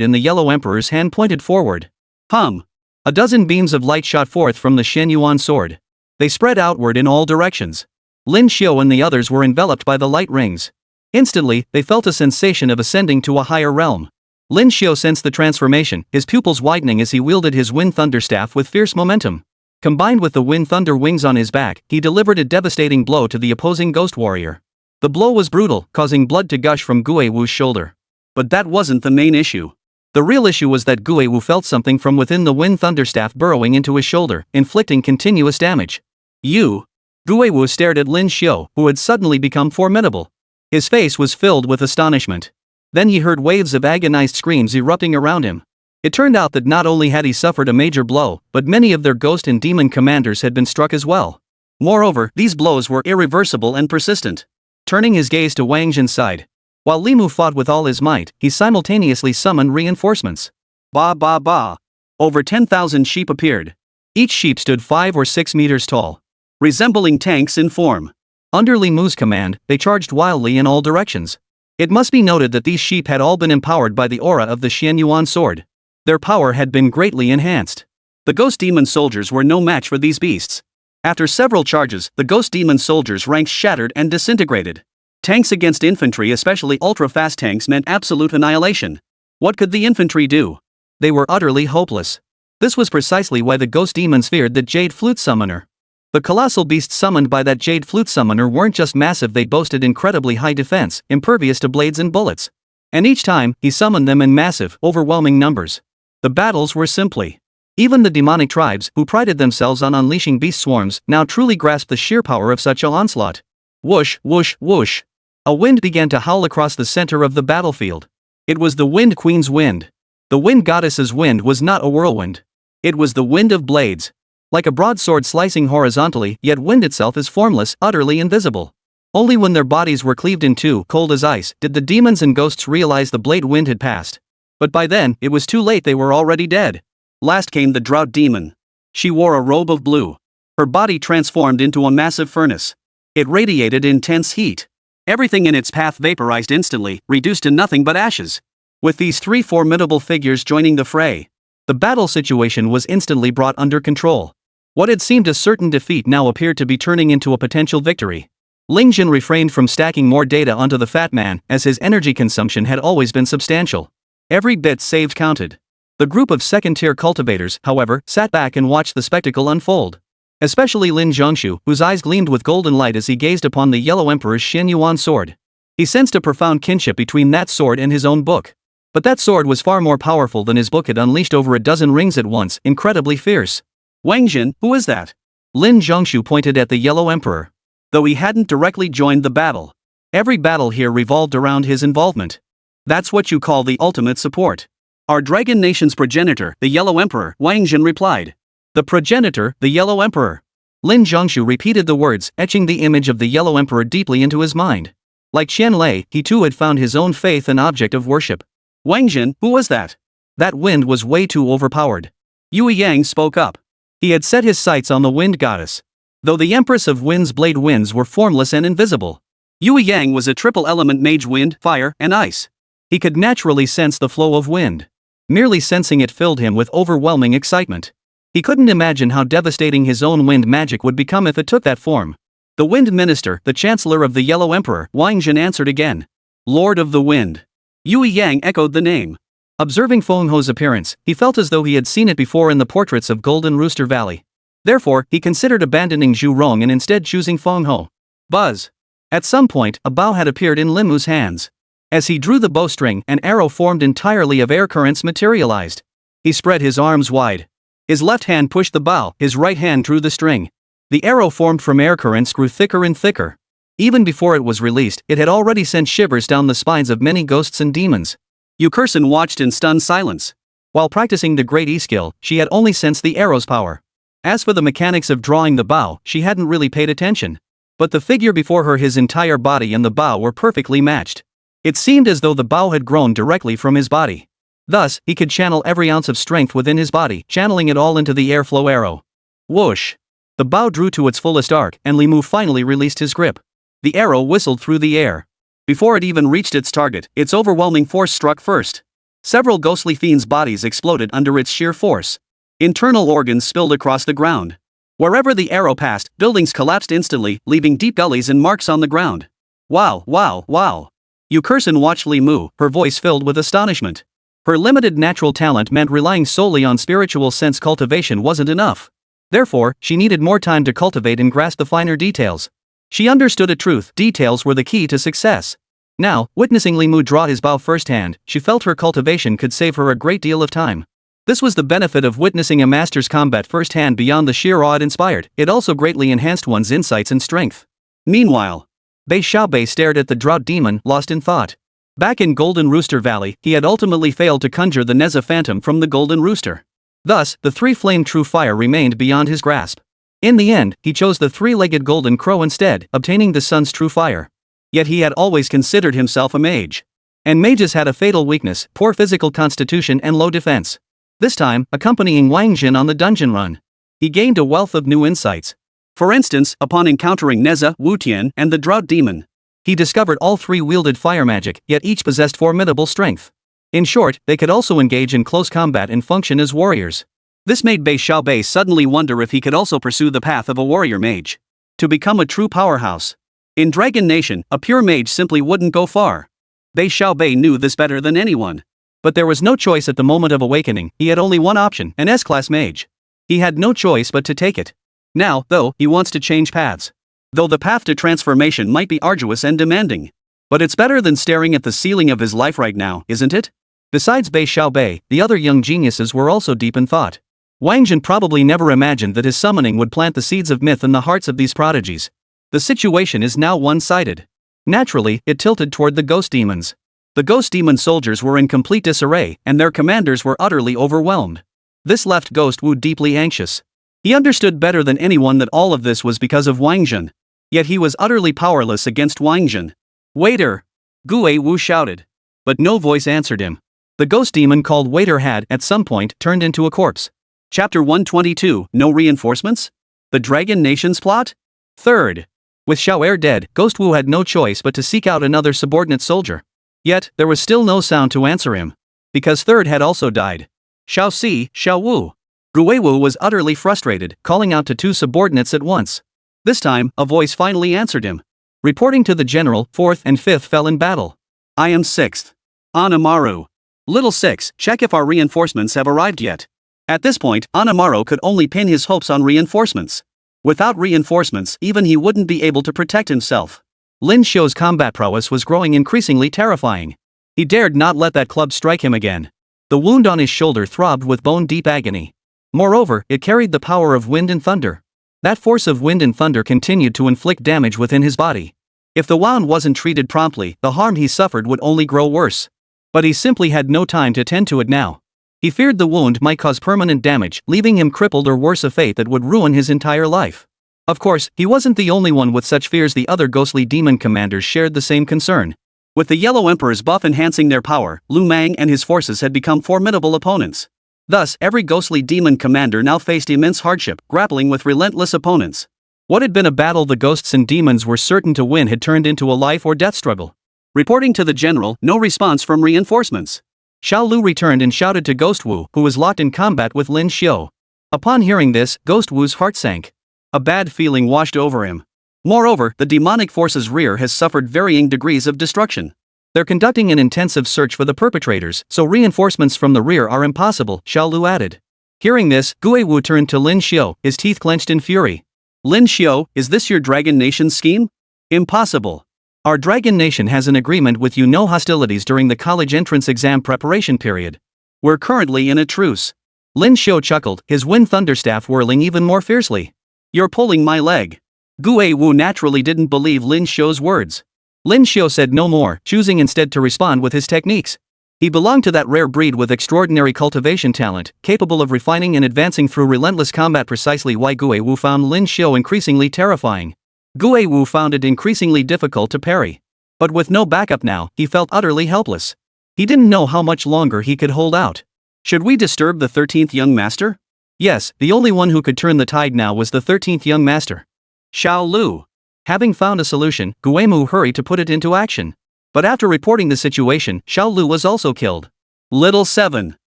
in the Yellow Emperor's hand pointed forward. A dozen beams of light shot forth from the Xian Yuan sword. They spread outward in all directions. Lin Xiu and the others were enveloped by the light rings. Instantly, they felt a sensation of ascending to a higher realm. Lin Xiu sensed the transformation, his pupils widening as he wielded his wind thunder staff with fierce momentum. Combined with the wind thunder wings on his back, he delivered a devastating blow to the opposing ghost warrior. The blow was brutal, causing blood to gush from Guewu's shoulder. But that wasn't the main issue. The real issue was that Guewu felt something from within the wind thunder staff burrowing into his shoulder, inflicting continuous damage. Guewu stared at Lin Xiu, who had suddenly become formidable. His face was filled with astonishment. Then he heard waves of agonized screams erupting around him. It turned out that not only had he suffered a major blow, but many of their ghost and demon commanders had been struck as well. Moreover, these blows were irreversible and persistent. Turning his gaze to Wáng Zhen's side. While Limu fought with all his might, he simultaneously summoned reinforcements. Over 10,000 sheep appeared. Each sheep stood 5 or 6 meters tall. Resembling tanks in form. Under Limu's command, they charged wildly in all directions. It must be noted that these sheep had all been empowered by the aura of the Xian Yuan sword. Their power had been greatly enhanced. The ghost demon soldiers were no match for these beasts. After several charges, the ghost demon soldiers' ranks shattered and disintegrated. Tanks against infantry, especially ultra-fast tanks, meant absolute annihilation. What could the infantry do? They were utterly hopeless. This was precisely why the ghost demons feared the Jade Flute Summoner. The colossal beasts summoned by that Jade Flute Summoner weren't just massive, they boasted incredibly high defense, impervious to blades and bullets. And each time, he summoned them in massive, overwhelming numbers. The battles were simply. Even the demonic tribes, who prided themselves on unleashing beast swarms, now truly grasped the sheer power of such an onslaught. Whoosh, whoosh, whoosh. A wind began to howl across the center of the battlefield. It was the Wind Queen's wind. The Wind Goddess's wind was not a whirlwind. It was the wind of blades. Like a broadsword slicing horizontally, yet wind itself is formless, utterly invisible. Only when their bodies were cleaved in two, cold as ice, did the demons and ghosts realize the blade wind had passed. But by then, it was too late, they were already dead. Last came the drought demon. She wore a robe of blue. Her body transformed into a massive furnace. It radiated intense heat. Everything in its path vaporized instantly, reduced to nothing but ashes. With these 3 formidable figures joining the fray, the battle situation was instantly brought under control. What had seemed a certain defeat now appeared to be turning into a potential victory. Ling Zhen refrained from stacking more data onto the fat man, as his energy consumption had always been substantial. Every bit saved counted. The group of second-tier cultivators, however, sat back and watched the spectacle unfold. Especially Lin Zhongshu, whose eyes gleamed with golden light as he gazed upon the Yellow Emperor's Xian Yuan sword. He sensed a profound kinship between that sword and his own book. But that sword was far more powerful than his book had unleashed over a dozen rings at once, incredibly fierce. Wáng Zhen, who is that? Lin Zhongshu pointed at the Yellow Emperor. Though he hadn't directly joined the battle. Every battle here revolved around his involvement. That's what you call the ultimate support. Our dragon nation's progenitor, the Yellow Emperor, Wáng Zhen replied. The progenitor, the Yellow Emperor. Lin Zhongshu repeated the words, etching the image of the Yellow Emperor deeply into his mind. Like Qian Lei, he too had found his own faith an object of worship. Wáng Zhen, who was that? That wind was way too overpowered. Yue Yang spoke up. He had set his sights on the wind goddess. Though the Empress of Wind's blade winds were formless and invisible, Yue Yang was a triple-element mage wind, fire, and ice. He could naturally sense the flow of wind. Merely sensing it filled him with overwhelming excitement. He couldn't imagine how devastating his own wind magic would become if it took that form. The Wind Minister, the Chancellor of the Yellow Emperor, Wáng Zhen answered again. Lord of the Wind. Yue Yang echoed the name. Observing Feng Ho's appearance, he felt as though he had seen it before in the portraits of Golden Rooster Valley. Therefore, he considered abandoning Zhu Rong and instead choosing Feng Ho. Buzz. At some point, a bow had appeared in Lin Mu's hands. As he drew the bowstring, an arrow formed entirely of air currents materialized. He spread his arms wide. His left hand pushed the bow, his right hand drew the string. The arrow formed from air currents grew thicker and thicker. Even before it was released, it had already sent shivers down the spines of many ghosts and demons. Yukerson watched in stunned silence. While practicing the Great E-skill, she had only sensed the arrow's power. As for the mechanics of drawing the bow, she hadn't really paid attention. But the figure before her, his entire body and the bow were perfectly matched. It seemed as though the bow had grown directly from his body. Thus, he could channel every ounce of strength within his body, channeling it all into the airflow arrow. Whoosh! The bow drew to its fullest arc, and Li Mu finally released his grip. The arrow whistled through the air. Before it even reached its target, its overwhelming force struck first. Several ghostly fiends' bodies exploded under its sheer force. Internal organs spilled across the ground. Wherever the arrow passed, buildings collapsed instantly, leaving deep gullies and marks on the ground. Wow, wow, wow. Yukerson watched Li Mu, her voice filled with astonishment. Her limited natural talent meant relying solely on spiritual sense cultivation wasn't enough. Therefore, she needed more time to cultivate and grasp the finer details. She understood a truth: details were the key to success. Now, witnessing Li Mu draw his bow firsthand, she felt her cultivation could save her a great deal of time. This was the benefit of witnessing a master's combat firsthand. Beyond the sheer awe it inspired, it also greatly enhanced one's insights and strength. Meanwhile, Bei Xiaobei stared at the drought demon, lost in thought. Back in Golden Rooster Valley, he had ultimately failed to conjure the Neza Phantom from the Golden Rooster. Thus, the three-flame true fire remained beyond his grasp. In the end, he chose the three-legged golden crow instead, obtaining the sun's true fire. Yet he had always considered himself a mage. And mages had a fatal weakness: poor physical constitution and low defense. This time, accompanying Wáng Zhen on the dungeon run, he gained a wealth of new insights. For instance, upon encountering Neza, Wutian, and the drought demon, he discovered all three wielded fire magic, yet each possessed formidable strength. In short, they could also engage in close combat and function as warriors. This made Bei Xiaobei suddenly wonder if he could also pursue the path of a warrior mage. To become a true powerhouse. In Dragon Nation, a pure mage simply wouldn't go far. Bei Xiaobei knew this better than anyone. But there was no choice at the moment of awakening. He had only one option: an S-class mage. He had no choice but to take it. Now, though, he wants to change paths. Though the path to transformation might be arduous and demanding. But it's better than staring at the ceiling of his life right now, isn't it? Besides Bei Xiaobei, the other young geniuses were also deep in thought. Wáng Zhen probably never imagined that his summoning would plant the seeds of myth in the hearts of these prodigies. The situation is now one-sided. Naturally, it tilted toward the ghost demons. The ghost demon soldiers were in complete disarray, and their commanders were utterly overwhelmed. This left Ghost Wu deeply anxious. He understood better than anyone that all of this was because of Wáng Zhen. Yet he was utterly powerless against Wáng Zhen. "Waiter!" Gue Wu shouted. But no voice answered him. The ghost demon called Waiter had, at some point, turned into a corpse. Chapter 122, No Reinforcements? The Dragon Nation's plot? 3rd. With Xiao'er dead, Ghost Wu had no choice but to seek out another subordinate soldier. Yet, there was still no sound to answer him. Because 3rd had also died. Xiao Si, Xiao Wu. Gue Wu was utterly frustrated, calling out to 2 subordinates at once. This time, a voice finally answered him. Reporting to the general, 4th and 5th fell in battle. I am 6th. Anamaru. Little 6, check if our reinforcements have arrived yet. At this point, Anamaru could only pin his hopes on reinforcements. Without reinforcements, even he wouldn't be able to protect himself. Lin Xiu's combat prowess was growing increasingly terrifying. He dared not let that club strike him again. The wound on his shoulder throbbed with bone-deep agony. Moreover, it carried the power of wind and thunder. That force of wind and thunder continued to inflict damage within his body. If the wound wasn't treated promptly, the harm he suffered would only grow worse. But he simply had no time to tend to it now. He feared the wound might cause permanent damage, leaving him crippled or worse, a fate that would ruin his entire life. Of course, he wasn't the only one with such fears. The other ghostly demon commanders shared the same concern. With the Yellow Emperor's buff enhancing their power, Lu Mang and his forces had become formidable opponents. Thus, every ghostly demon commander now faced immense hardship, grappling with relentless opponents. What had been a battle the ghosts and demons were certain to win had turned into a life or death struggle. Reporting to the general, no response from reinforcements. Xiao Lu returned and shouted to Ghost Wu, who was locked in combat with Lin Xiu. Upon hearing this, Ghost Wu's heart sank. A bad feeling washed over him. Moreover, the demonic force's rear has suffered varying degrees of destruction. They're conducting an intensive search for the perpetrators, so reinforcements from the rear are impossible, Xiao Lu added. Hearing this, Gue Wu turned to Lin Xiu, his teeth clenched in fury. Lin Xiu, is this your Dragon Nation scheme? Impossible. Our Dragon Nation has an agreement with you: no hostilities during the college entrance exam preparation period. We're currently in a truce. Lin Xiu chuckled, his wind thunderstaff whirling even more fiercely. You're pulling my leg. Gue Wu naturally didn't believe Lin Xiu's words. Lin Xiu said no more, choosing instead to respond with his techniques. He belonged to that rare breed with extraordinary cultivation talent, capable of refining and advancing through relentless combat. Precisely why Gue Wu found Lin Xiu increasingly terrifying. Gue Wu found it increasingly difficult to parry. But with no backup now, he felt utterly helpless. He didn't know how much longer he could hold out. Should we disturb the 13th young master? Yes, the only one who could turn the tide now was the 13th young master. Xiao Lu. Having found a solution, Guemu hurried to put it into action. But after reporting the situation, Xiao Lu was also killed. Little 7.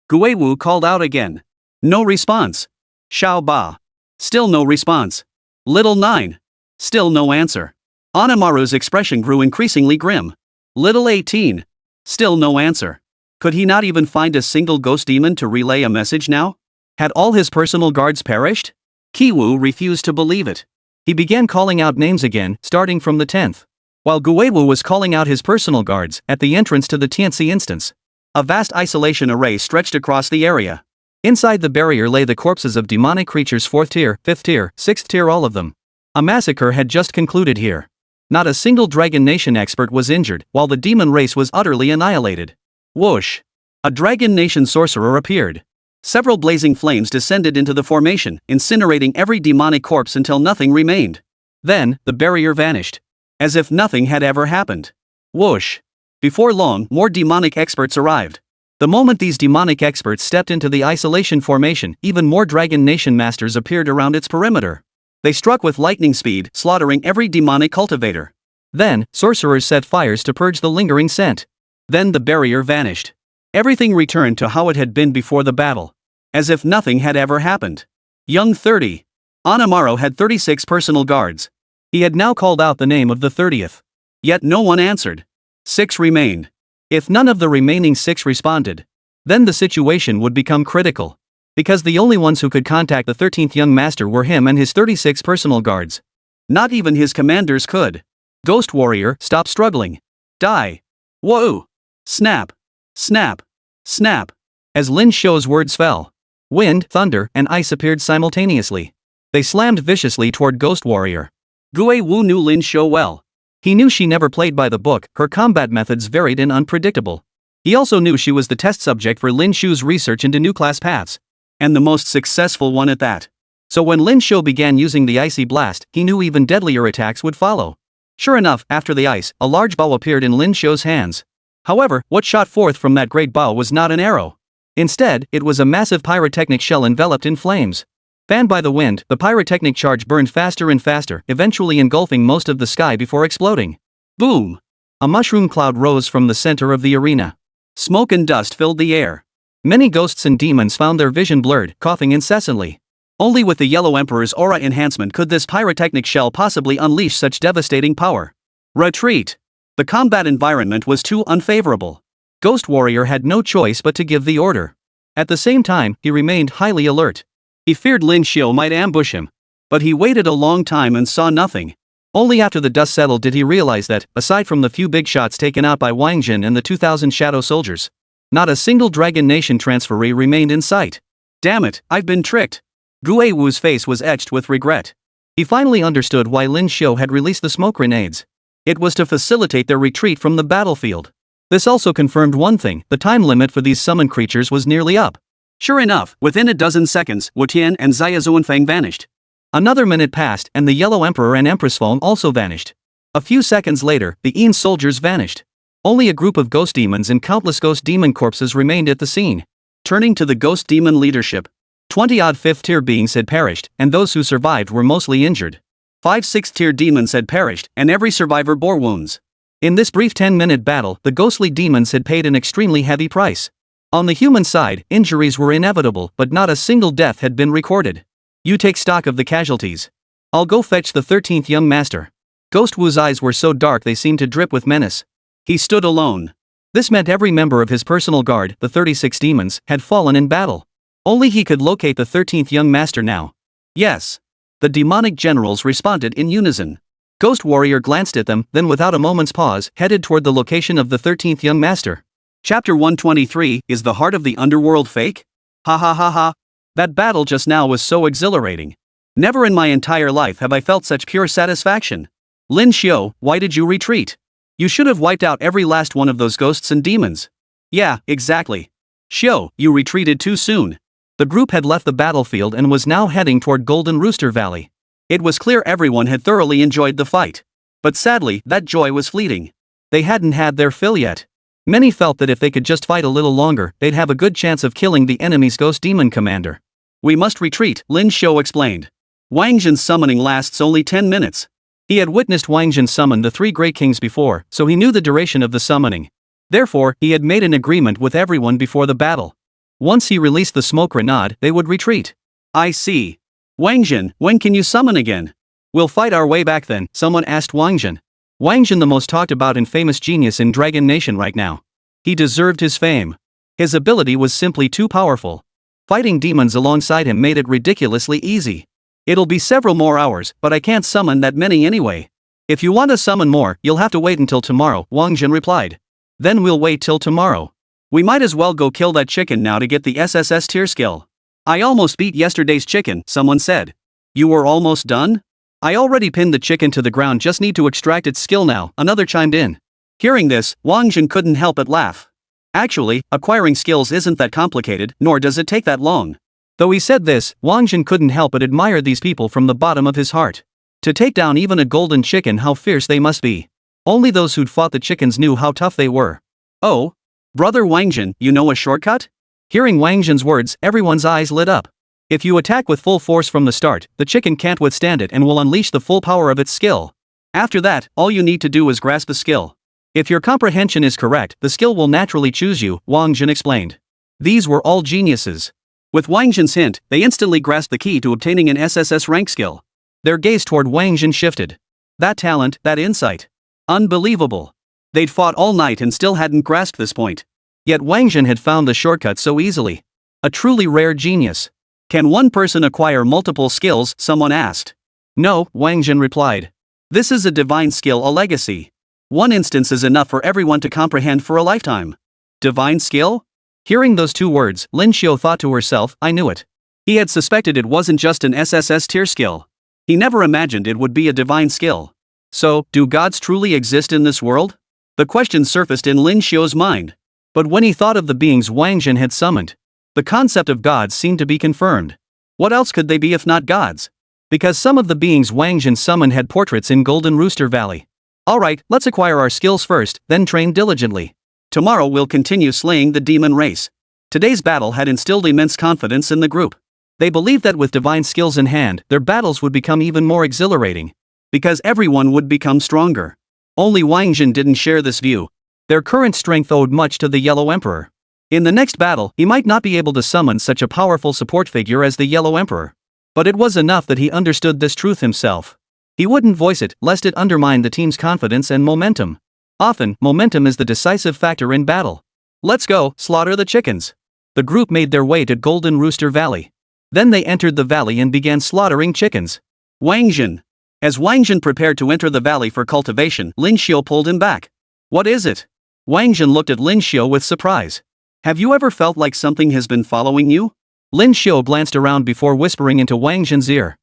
Gue Wu called out again. No response. Xiao Ba. Still no response. Little 9. Still no answer. Anamaru's expression grew increasingly grim. Little 18. Still no answer. Could he not even find a single ghost demon to relay a message now? Had all his personal guards perished? Kiwu refused to believe it. He began calling out names again, starting from the 10th. While Guewu was calling out his personal guards, at the entrance to the Tianxi instance, a vast isolation array stretched across the area. Inside the barrier lay the corpses of demonic creatures 4th tier, 5th tier, 6th tier, all of them. A massacre had just concluded here. Not a single Dragon Nation expert was injured, while the demon race was utterly annihilated. Whoosh! A Dragon Nation sorcerer appeared. Several blazing flames descended into the formation, incinerating every demonic corpse until nothing remained. Then, the barrier vanished. As if nothing had ever happened. Whoosh! Before long, more demonic experts arrived. The moment these demonic experts stepped into the isolation formation, even more Dragon Nation masters appeared around its perimeter. They struck with lightning speed, slaughtering every demonic cultivator. Then, sorcerers set fires to purge the lingering scent. Then the barrier vanished. Everything returned to how it had been before the battle. As if nothing had ever happened. Young 30. Anamaru had 36 personal guards. He had now called out the name of the 30th. Yet no one answered. 6 remained. If none of the remaining 6 responded, then the situation would become critical. Because the only ones who could contact the 13th young master were him and his 36 personal guards. Not even his commanders could. Ghost Warrior, stop struggling. Die. Whoa! Snap. Snap. Snap. As Lin Xiu's words fell, wind, thunder, and ice appeared simultaneously. They slammed viciously toward Ghost Warrior. Gue Wu knew Lin Xiu well. He knew she never played by the book, her combat methods varied and unpredictable. He also knew she was the test subject for Lin Xiu's research into new class paths. And the most successful one at that. So when Lin Xiu began using the icy blast, he knew even deadlier attacks would follow. Sure enough, after the ice, a large bow appeared in Lin Xiu's hands. However, what shot forth from that great bow was not an arrow. Instead, it was a massive pyrotechnic shell enveloped in flames. Fanned by the wind, the pyrotechnic charge burned faster and faster, eventually engulfing most of the sky before exploding. Boom! A mushroom cloud rose from the center of the arena. Smoke and dust filled the air. Many ghosts and demons found their vision blurred, coughing incessantly. Only with the Yellow Emperor's aura enhancement could this pyrotechnic shell possibly unleash such devastating power. Retreat! The combat environment was too unfavorable. Ghost Warrior had no choice but to give the order. At the same time, he remained highly alert. He feared Lin Xiu might ambush him. But he waited a long time and saw nothing. Only after the dust settled did he realize that, aside from the few big shots taken out by Wáng Zhen and the 2,000 shadow soldiers, not a single Dragon Nation transferee remained in sight. Damn it, I've been tricked. Gue Wu's face was etched with regret. He finally understood why Lin Xiu had released the smoke grenades. It was to facilitate their retreat from the battlefield. This also confirmed one thing: the time limit for these summoned creatures was nearly up. Sure enough, within a dozen seconds, Wu Tian and Xia Zuanfang vanished. Another minute passed and the Yellow Emperor and Empress Feng also vanished. A few seconds later, the Aeon soldiers vanished. Only a group of ghost demons and countless ghost demon corpses remained at the scene. Turning to the ghost demon leadership, 20-odd 5th-tier beings had perished, and those who survived were mostly injured. 5 6th-tier demons had perished, and every survivor bore wounds. In this brief 10-minute battle, the ghostly demons had paid an extremely heavy price. On the human side, injuries were inevitable, but not a single death had been recorded. You take stock of the casualties. I'll go fetch the 13th young master. Ghost Wu's eyes were so dark they seemed to drip with menace. He stood alone. This meant every member of his personal guard, the 36 demons, had fallen in battle. Only he could locate the 13th young master now. Yes. The demonic generals responded in unison. Ghost Warrior glanced at them, then without a moment's pause, headed toward the location of the 13th young master. Chapter 123, Is the Heart of the Underworld Fake? Ha ha ha ha. That battle just now was so exhilarating. Never in my entire life have I felt such pure satisfaction. Lin Xiu, why did you retreat? You should have wiped out every last one of those ghosts and demons. Yeah, exactly. Xiu, you retreated too soon. The group had left the battlefield and was now heading toward Golden Rooster Valley. It was clear everyone had thoroughly enjoyed the fight. But sadly, that joy was fleeting. They hadn't had their fill yet. Many felt that if they could just fight a little longer, they'd have a good chance of killing the enemy's ghost demon commander. We must retreat, Lin Xiu explained. Wáng Zhen's summoning lasts only 10 minutes. He had witnessed Wáng Zhen summon the 3 Great Kings before, so he knew the duration of the summoning. Therefore, he had made an agreement with everyone before the battle. Once he released the smoke grenade, they would retreat. I see. Wáng Zhen, when can you summon again? We'll fight our way back then, someone asked Wáng Zhen. Wáng Zhen, the most talked about and famous genius in Dragon Nation right now. He deserved his fame. His ability was simply too powerful. Fighting demons alongside him made it ridiculously easy. It'll be several more hours, but I can't summon that many anyway. If you want to summon more, you'll have to wait until tomorrow, Wáng Zhen replied. Then we'll wait till tomorrow. We might as well go kill that chicken now to get the SSS tier skill. I almost beat yesterday's chicken, someone said. You were almost done? I already pinned the chicken to the ground, just need to extract its skill now, another chimed in. Hearing this, Wáng Zhen couldn't help but laugh. Actually, acquiring skills isn't that complicated, nor does it take that long. Though he said this, Wáng Zhen couldn't help but admire these people from the bottom of his heart. To take down even a golden chicken, how fierce they must be. Only those who'd fought the chickens knew how tough they were. Oh? Brother Wáng Zhen, you know a shortcut? Hearing Wáng Zhen's words, everyone's eyes lit up. If you attack with full force from the start, the chicken can't withstand it and will unleash the full power of its skill. After that, all you need to do is grasp the skill. If your comprehension is correct, the skill will naturally choose you, Wáng Zhen explained. These were all geniuses. With Wáng Zhen's hint, they instantly grasped the key to obtaining an SSS rank skill. Their gaze toward Wáng Zhen shifted. That talent, that insight. Unbelievable. They'd fought all night and still hadn't grasped this point. Yet Wáng Zhen had found the shortcut so easily. A truly rare genius. Can one person acquire multiple skills, someone asked. No, Wáng Zhen replied. This is a divine skill, a legacy. One instance is enough for everyone to comprehend for a lifetime. Divine skill? Hearing those 2 words, Lin Xiu thought to herself, I knew it. He had suspected it wasn't just an SSS tier skill. He never imagined it would be a divine skill. So, do gods truly exist in this world? The question surfaced in Lin Xiu's mind. But when he thought of the beings Wáng Zhen had summoned, the concept of gods seemed to be confirmed. What else could they be if not gods? Because some of the beings Wáng Zhen summoned had portraits in Golden Rooster Valley. Alright, let's acquire our skills first, then train diligently. Tomorrow we'll continue slaying the demon race. Today's battle had instilled immense confidence in the group. They believed that with divine skills in hand, their battles would become even more exhilarating. Because everyone would become stronger. Only Wáng Zhen didn't share this view. Their current strength owed much to the Yellow Emperor. In the next battle, he might not be able to summon such a powerful support figure as the Yellow Emperor. But it was enough that he understood this truth himself. He wouldn't voice it, lest it undermine the team's confidence and momentum. Often, momentum is the decisive factor in battle. Let's go, slaughter the chickens. The group made their way to Golden Rooster Valley. Then they entered the valley and began slaughtering chickens. Wáng Zhen. As Wáng Zhen prepared to enter the valley for cultivation, Lin Xiu pulled him back. What is it? Wáng Zhen looked at Lin Xiu with surprise. Have you ever felt like something has been following you? Lin Xiu glanced around before whispering into Wáng Zhen's ear.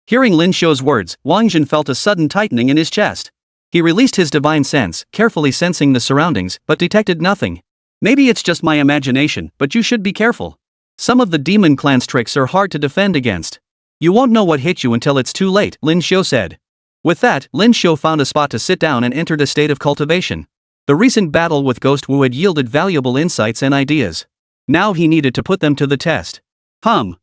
Hearing Lin Xiu's words, Wáng Zhen felt a sudden tightening in his chest. He released his divine sense, carefully sensing the surroundings, but detected nothing. Maybe it's just my imagination, but you should be careful. Some of the demon clan's tricks are hard to defend against. You won't know what hit you until it's too late, Lin Xiu said. With that, Lin Xiu found a spot to sit down and entered a state of cultivation. The recent battle with Ghost Wu had yielded valuable insights and ideas. Now he needed to put them to the test. Wáng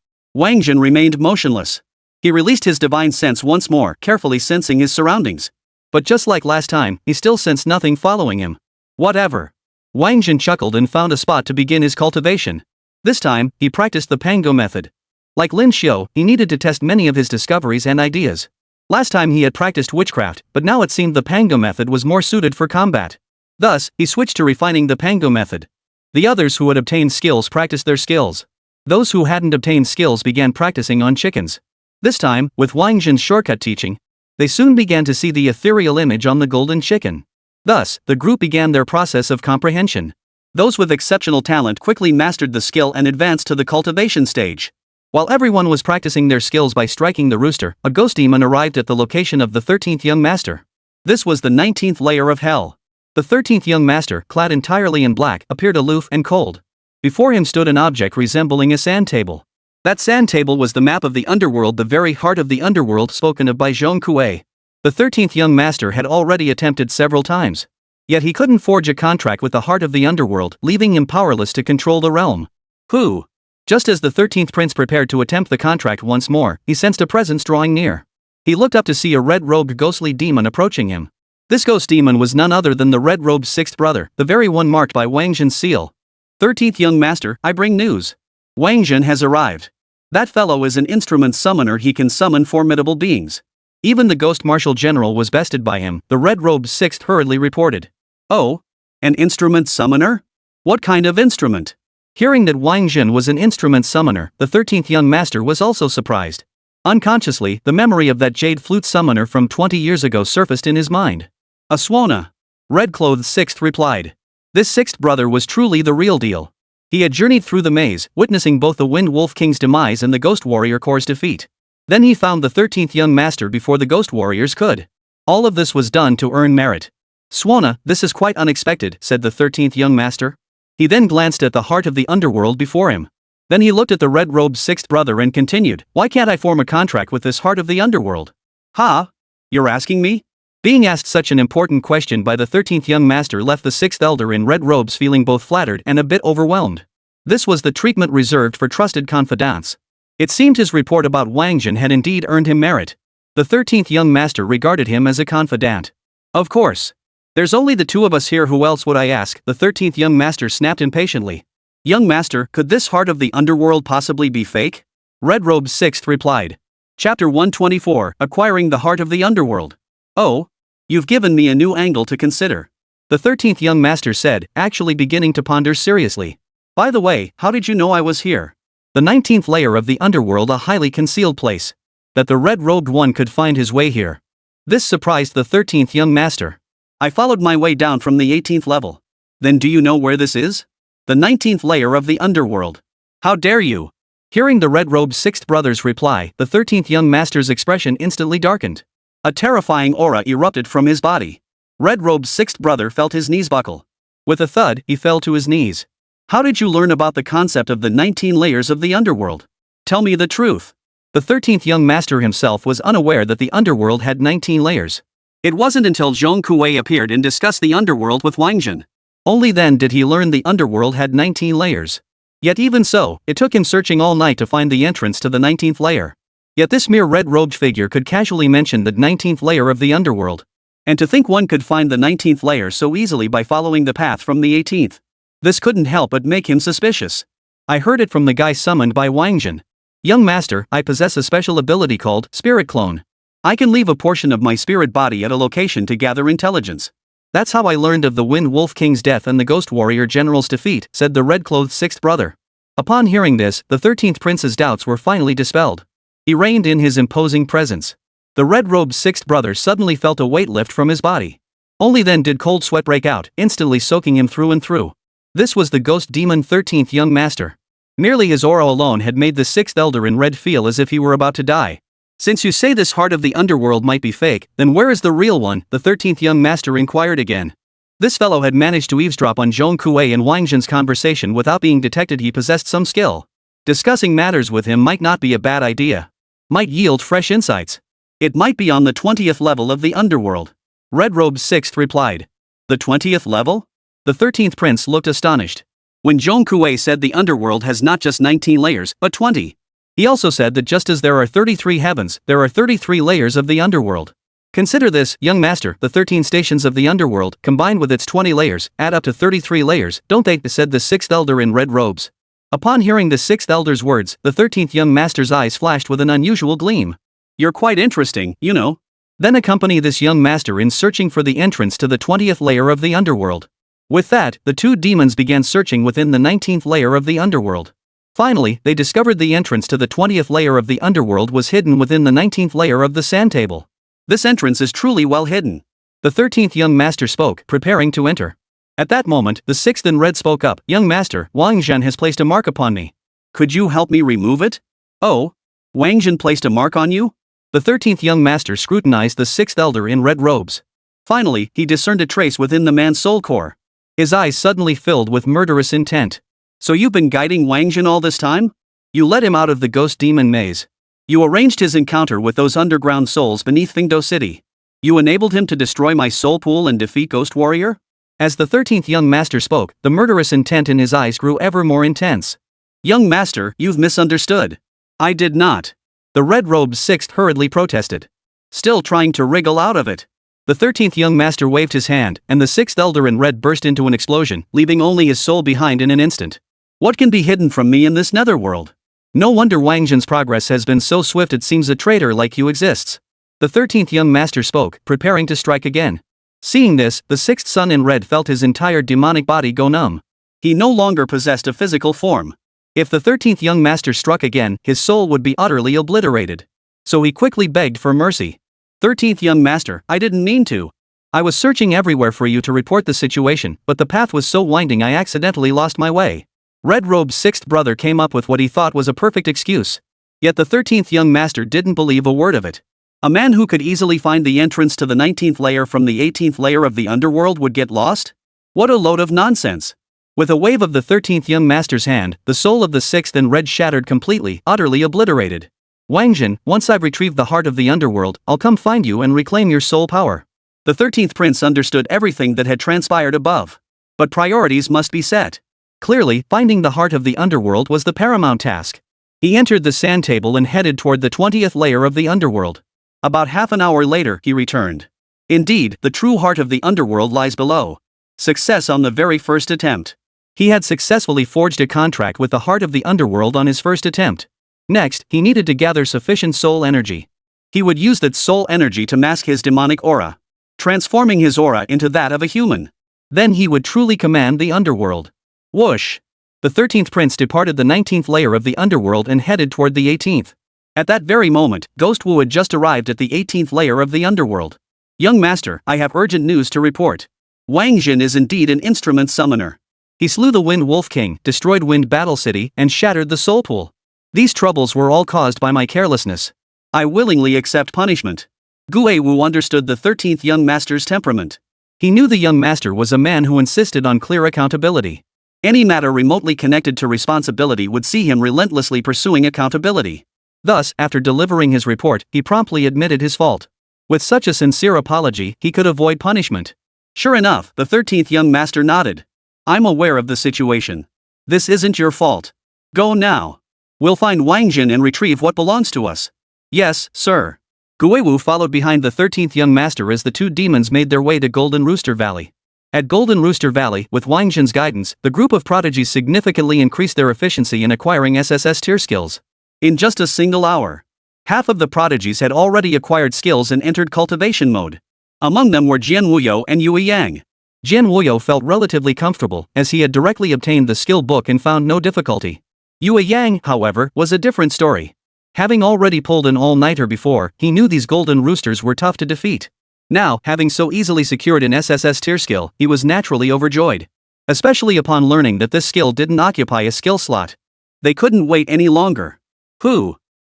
Zhen remained motionless. He released his divine sense once more, carefully sensing his surroundings. But just like last time, he still sensed nothing following him. Whatever. Wáng Zhen chuckled and found a spot to begin his cultivation. This time, he practiced the Pango method. Like Lin Xiu, he needed to test many of his discoveries and ideas. Last time he had practiced witchcraft, but now it seemed the Pango method was more suited for combat. Thus, he switched to refining the Pango method. The others who had obtained skills practiced their skills. Those who hadn't obtained skills began practicing on chickens. This time, with Wáng Zhen's shortcut teaching, they soon began to see the ethereal image on the golden chicken. Thus, the group began their process of comprehension. Those with exceptional talent quickly mastered the skill and advanced to the cultivation stage. While everyone was practicing their skills by striking the rooster, a ghost demon arrived at the location of the 13th young master. This was the 19th layer of hell. The 13th young master, clad entirely in black, appeared aloof and cold. Before him stood an object resembling a sand table. That sand table was the map of the underworld, the very heart of the underworld spoken of by Zhong Kuei. The 13th young master had already attempted several times. Yet he couldn't forge a contract with the heart of the underworld, leaving him powerless to control the realm. Who? Just as the 13th prince prepared to attempt the contract once more, he sensed a presence drawing near. He looked up to see a red-robed ghostly demon approaching him. This ghost demon was none other than the red-robed sixth brother, the very one marked by Wáng Zhen's seal. 13th young master, I bring news. Wáng Zhen has arrived. That fellow is an instrument summoner, he can summon formidable beings. Even the ghost marshal general was bested by him, the red-robed sixth hurriedly reported. Oh? An instrument summoner? What kind of instrument? Hearing that Wáng Zhen was an instrument summoner, the 13th young master was also surprised. Unconsciously, the memory of that jade flute summoner from 20 years ago surfaced in his mind. A Suona. Red-clothed sixth replied. This sixth brother was truly the real deal. He had journeyed through the maze, witnessing both the Wind Wolf King's demise and the Ghost Warrior Corps' defeat. Then he found the 13th young master before the Ghost Warriors could. All of this was done to earn merit. Suona, this is quite unexpected, said the 13th young master. He then glanced at the heart of the underworld before him. Then he looked at the red-robed sixth brother and continued, why can't I form a contract with this heart of the underworld? Ha? You're asking me? Being asked such an important question by the 13th young master left the sixth elder in red robes feeling both flattered and a bit overwhelmed. This was the treatment reserved for trusted confidants. It seemed his report about Wáng Zhen had indeed earned him merit. The 13th young master regarded him as a confidant. Of course. There's only the two of us here, who else would I ask? The 13th young master snapped impatiently. Young master, could this heart of the underworld possibly be fake? Red-robed sixth replied. Chapter 124, Acquiring the Heart of the Underworld. Oh? You've given me a new angle to consider. The 13th young master said, actually beginning to ponder seriously. By the way, how did you know I was here? The 19th layer of the underworld, a highly concealed place. That the red-robed one could find his way here. This surprised the 13th young master. I followed my way down from the 18th level. Then do you know where this is? The 19th layer of the underworld. How dare you? Hearing the red-robed sixth brother's reply, the 13th young master's expression instantly darkened. A terrifying aura erupted from his body. Red-robed sixth brother felt his knees buckle. With a thud, he fell to his knees. How did you learn about the concept of the 19 layers of the underworld? Tell me the truth. The 13th young master himself was unaware that the underworld had 19 layers. It wasn't until Zhong Kuei appeared and discussed the underworld with Wáng Zhen. Only then did he learn the underworld had 19 layers. Yet even so, it took him searching all night to find the entrance to the 19th layer. Yet this mere red-robed figure could casually mention the 19th layer of the underworld. And to think one could find the 19th layer so easily by following the path from the 18th. This couldn't help but make him suspicious. I heard it from the guy summoned by Wáng Zhen. Young master, I possess a special ability called Spirit Clone. I can leave a portion of my spirit body at a location to gather intelligence. That's how I learned of the Wind Wolf King's death and the Ghost Warrior General's defeat, said the red-clothed sixth brother. Upon hearing this, the 13th prince's doubts were finally dispelled. He reigned in his imposing presence. The red-robed sixth brother suddenly felt a weight lift from his body. Only then did cold sweat break out, instantly soaking him through and through. This was the ghost demon 13th young master. Merely his aura alone had made the sixth elder in red feel as if he were about to die. Since you say this heart of the underworld might be fake, then where is the real one? The 13th young master inquired again. This fellow had managed to eavesdrop on Zhong Kuei and Wáng Zhen's conversation without being detected. He possessed some skill. Discussing matters with him might not be a bad idea. might yield fresh insights. It might be on the 20th level of the underworld. Red Robe's 6th replied. The 20th level? The 13th prince looked astonished. When Zhong Kuei said the underworld has not just 19 layers, but 20. He also said that just as there are 33 heavens, there are 33 layers of the underworld. Consider this, young master, the 13 stations of the underworld, combined with its 20 layers, add up to 33 layers, don't they? Said the 6th elder in red robes. Upon hearing the 6th elder's words, the 13th young master's eyes flashed with an unusual gleam. You're quite interesting, you know. Then accompany this young master in searching for the entrance to the 20th layer of the underworld. With that, the two demons began searching within the 19th layer of the underworld. Finally, they discovered the entrance to the 20th layer of the underworld was hidden within the 19th layer of the sand table. This entrance is truly well hidden. The 13th young master spoke, preparing to enter. At that moment, the 6th in red spoke up. Young master, Wáng Zhen has placed a mark upon me. Could you help me remove it? Oh? Wáng Zhen placed a mark on you? The 13th young master scrutinized the 6th elder in red robes. Finally, he discerned a trace within the man's soul core. His eyes suddenly filled with murderous intent. So you've been guiding Wáng Zhen all this time? You led him out of the ghost demon maze. You arranged his encounter with those underground souls beneath Fingdo City. You enabled him to destroy my soul pool and defeat Ghost Warrior? As the 13th young master spoke, the murderous intent in his eyes grew ever more intense. Young master, you've misunderstood. I did not. The red-robed 6th hurriedly protested. Still trying to wriggle out of it. The 13th young master waved his hand, and the 6th elder in red burst into an explosion, leaving only his soul behind in an instant. What can be hidden from me in this netherworld? No wonder Wáng Zhen's progress has been so swift, it seems a traitor like you exists. The 13th young master spoke, preparing to strike again. Seeing this, the 6th son in red felt his entire demonic body go numb. He no longer possessed a physical form. If the 13th young master struck again, his soul would be utterly obliterated. So he quickly begged for mercy. 13th young master, I didn't mean to. I was searching everywhere for you to report the situation, but the path was so winding I accidentally lost my way. Red Robe's 6th brother came up with what he thought was a perfect excuse. Yet the 13th young master didn't believe a word of it. A man who could easily find the entrance to the 19th layer from the 18th layer of the underworld would get lost? What a load of nonsense. With a wave of the 13th young master's hand, the soul of the 6th in red shattered completely, utterly obliterated. Wáng Zhen, once I've retrieved the heart of the underworld, I'll come find you and reclaim your soul power. The 13th prince understood everything that had transpired above. But priorities must be set. Clearly, finding the heart of the underworld was the paramount task. He entered the sand table and headed toward the 20th layer of the underworld. About half an hour later, he returned. Indeed, the true heart of the underworld lies below. Success on the very first attempt. He had successfully forged a contract with the heart of the underworld on his first attempt. Next, he needed to gather sufficient soul energy. He would use that soul energy to mask his demonic aura, transforming his aura into that of a human. Then he would truly command the underworld. Whoosh! The 13th prince departed the 19th layer of the underworld and headed toward the 18th. At that very moment, Ghost Wu had just arrived at the 18th layer of the underworld. Young master, I have urgent news to report. Wáng Zhen is indeed an instrument summoner. He slew the Wind Wolf King, destroyed Wind Battle City, and shattered the soul pool. These troubles were all caused by my carelessness. I willingly accept punishment. Gue Wu understood the 13th young master's temperament. He knew the young master was a man who insisted on clear accountability. Any matter remotely connected to responsibility would see him relentlessly pursuing accountability. Thus, after delivering his report, he promptly admitted his fault. With such a sincere apology, he could avoid punishment. Sure enough, the 13th young master nodded. I'm aware of the situation. This isn't your fault. Go now. We'll find Wáng Zhen and retrieve what belongs to us. Yes, sir. Guiwu followed behind the 13th young master as the two demons made their way to Golden Rooster Valley. At Golden Rooster Valley, with Wáng Zhen's guidance, the group of prodigies significantly increased their efficiency in acquiring SSS tier skills. In just a single hour, half of the prodigies had already acquired skills and entered cultivation mode. Among them were Jian Wuyo and Yue Yang. Jian Wuyo felt relatively comfortable, as he had directly obtained the skill book and found no difficulty. Yue Yang, however, was a different story. Having already pulled an all-nighter before, he knew these golden roosters were tough to defeat. Now, having so easily secured an SSS tier skill, he was naturally overjoyed. Especially upon learning that this skill didn't occupy a skill slot. They couldn't wait any longer.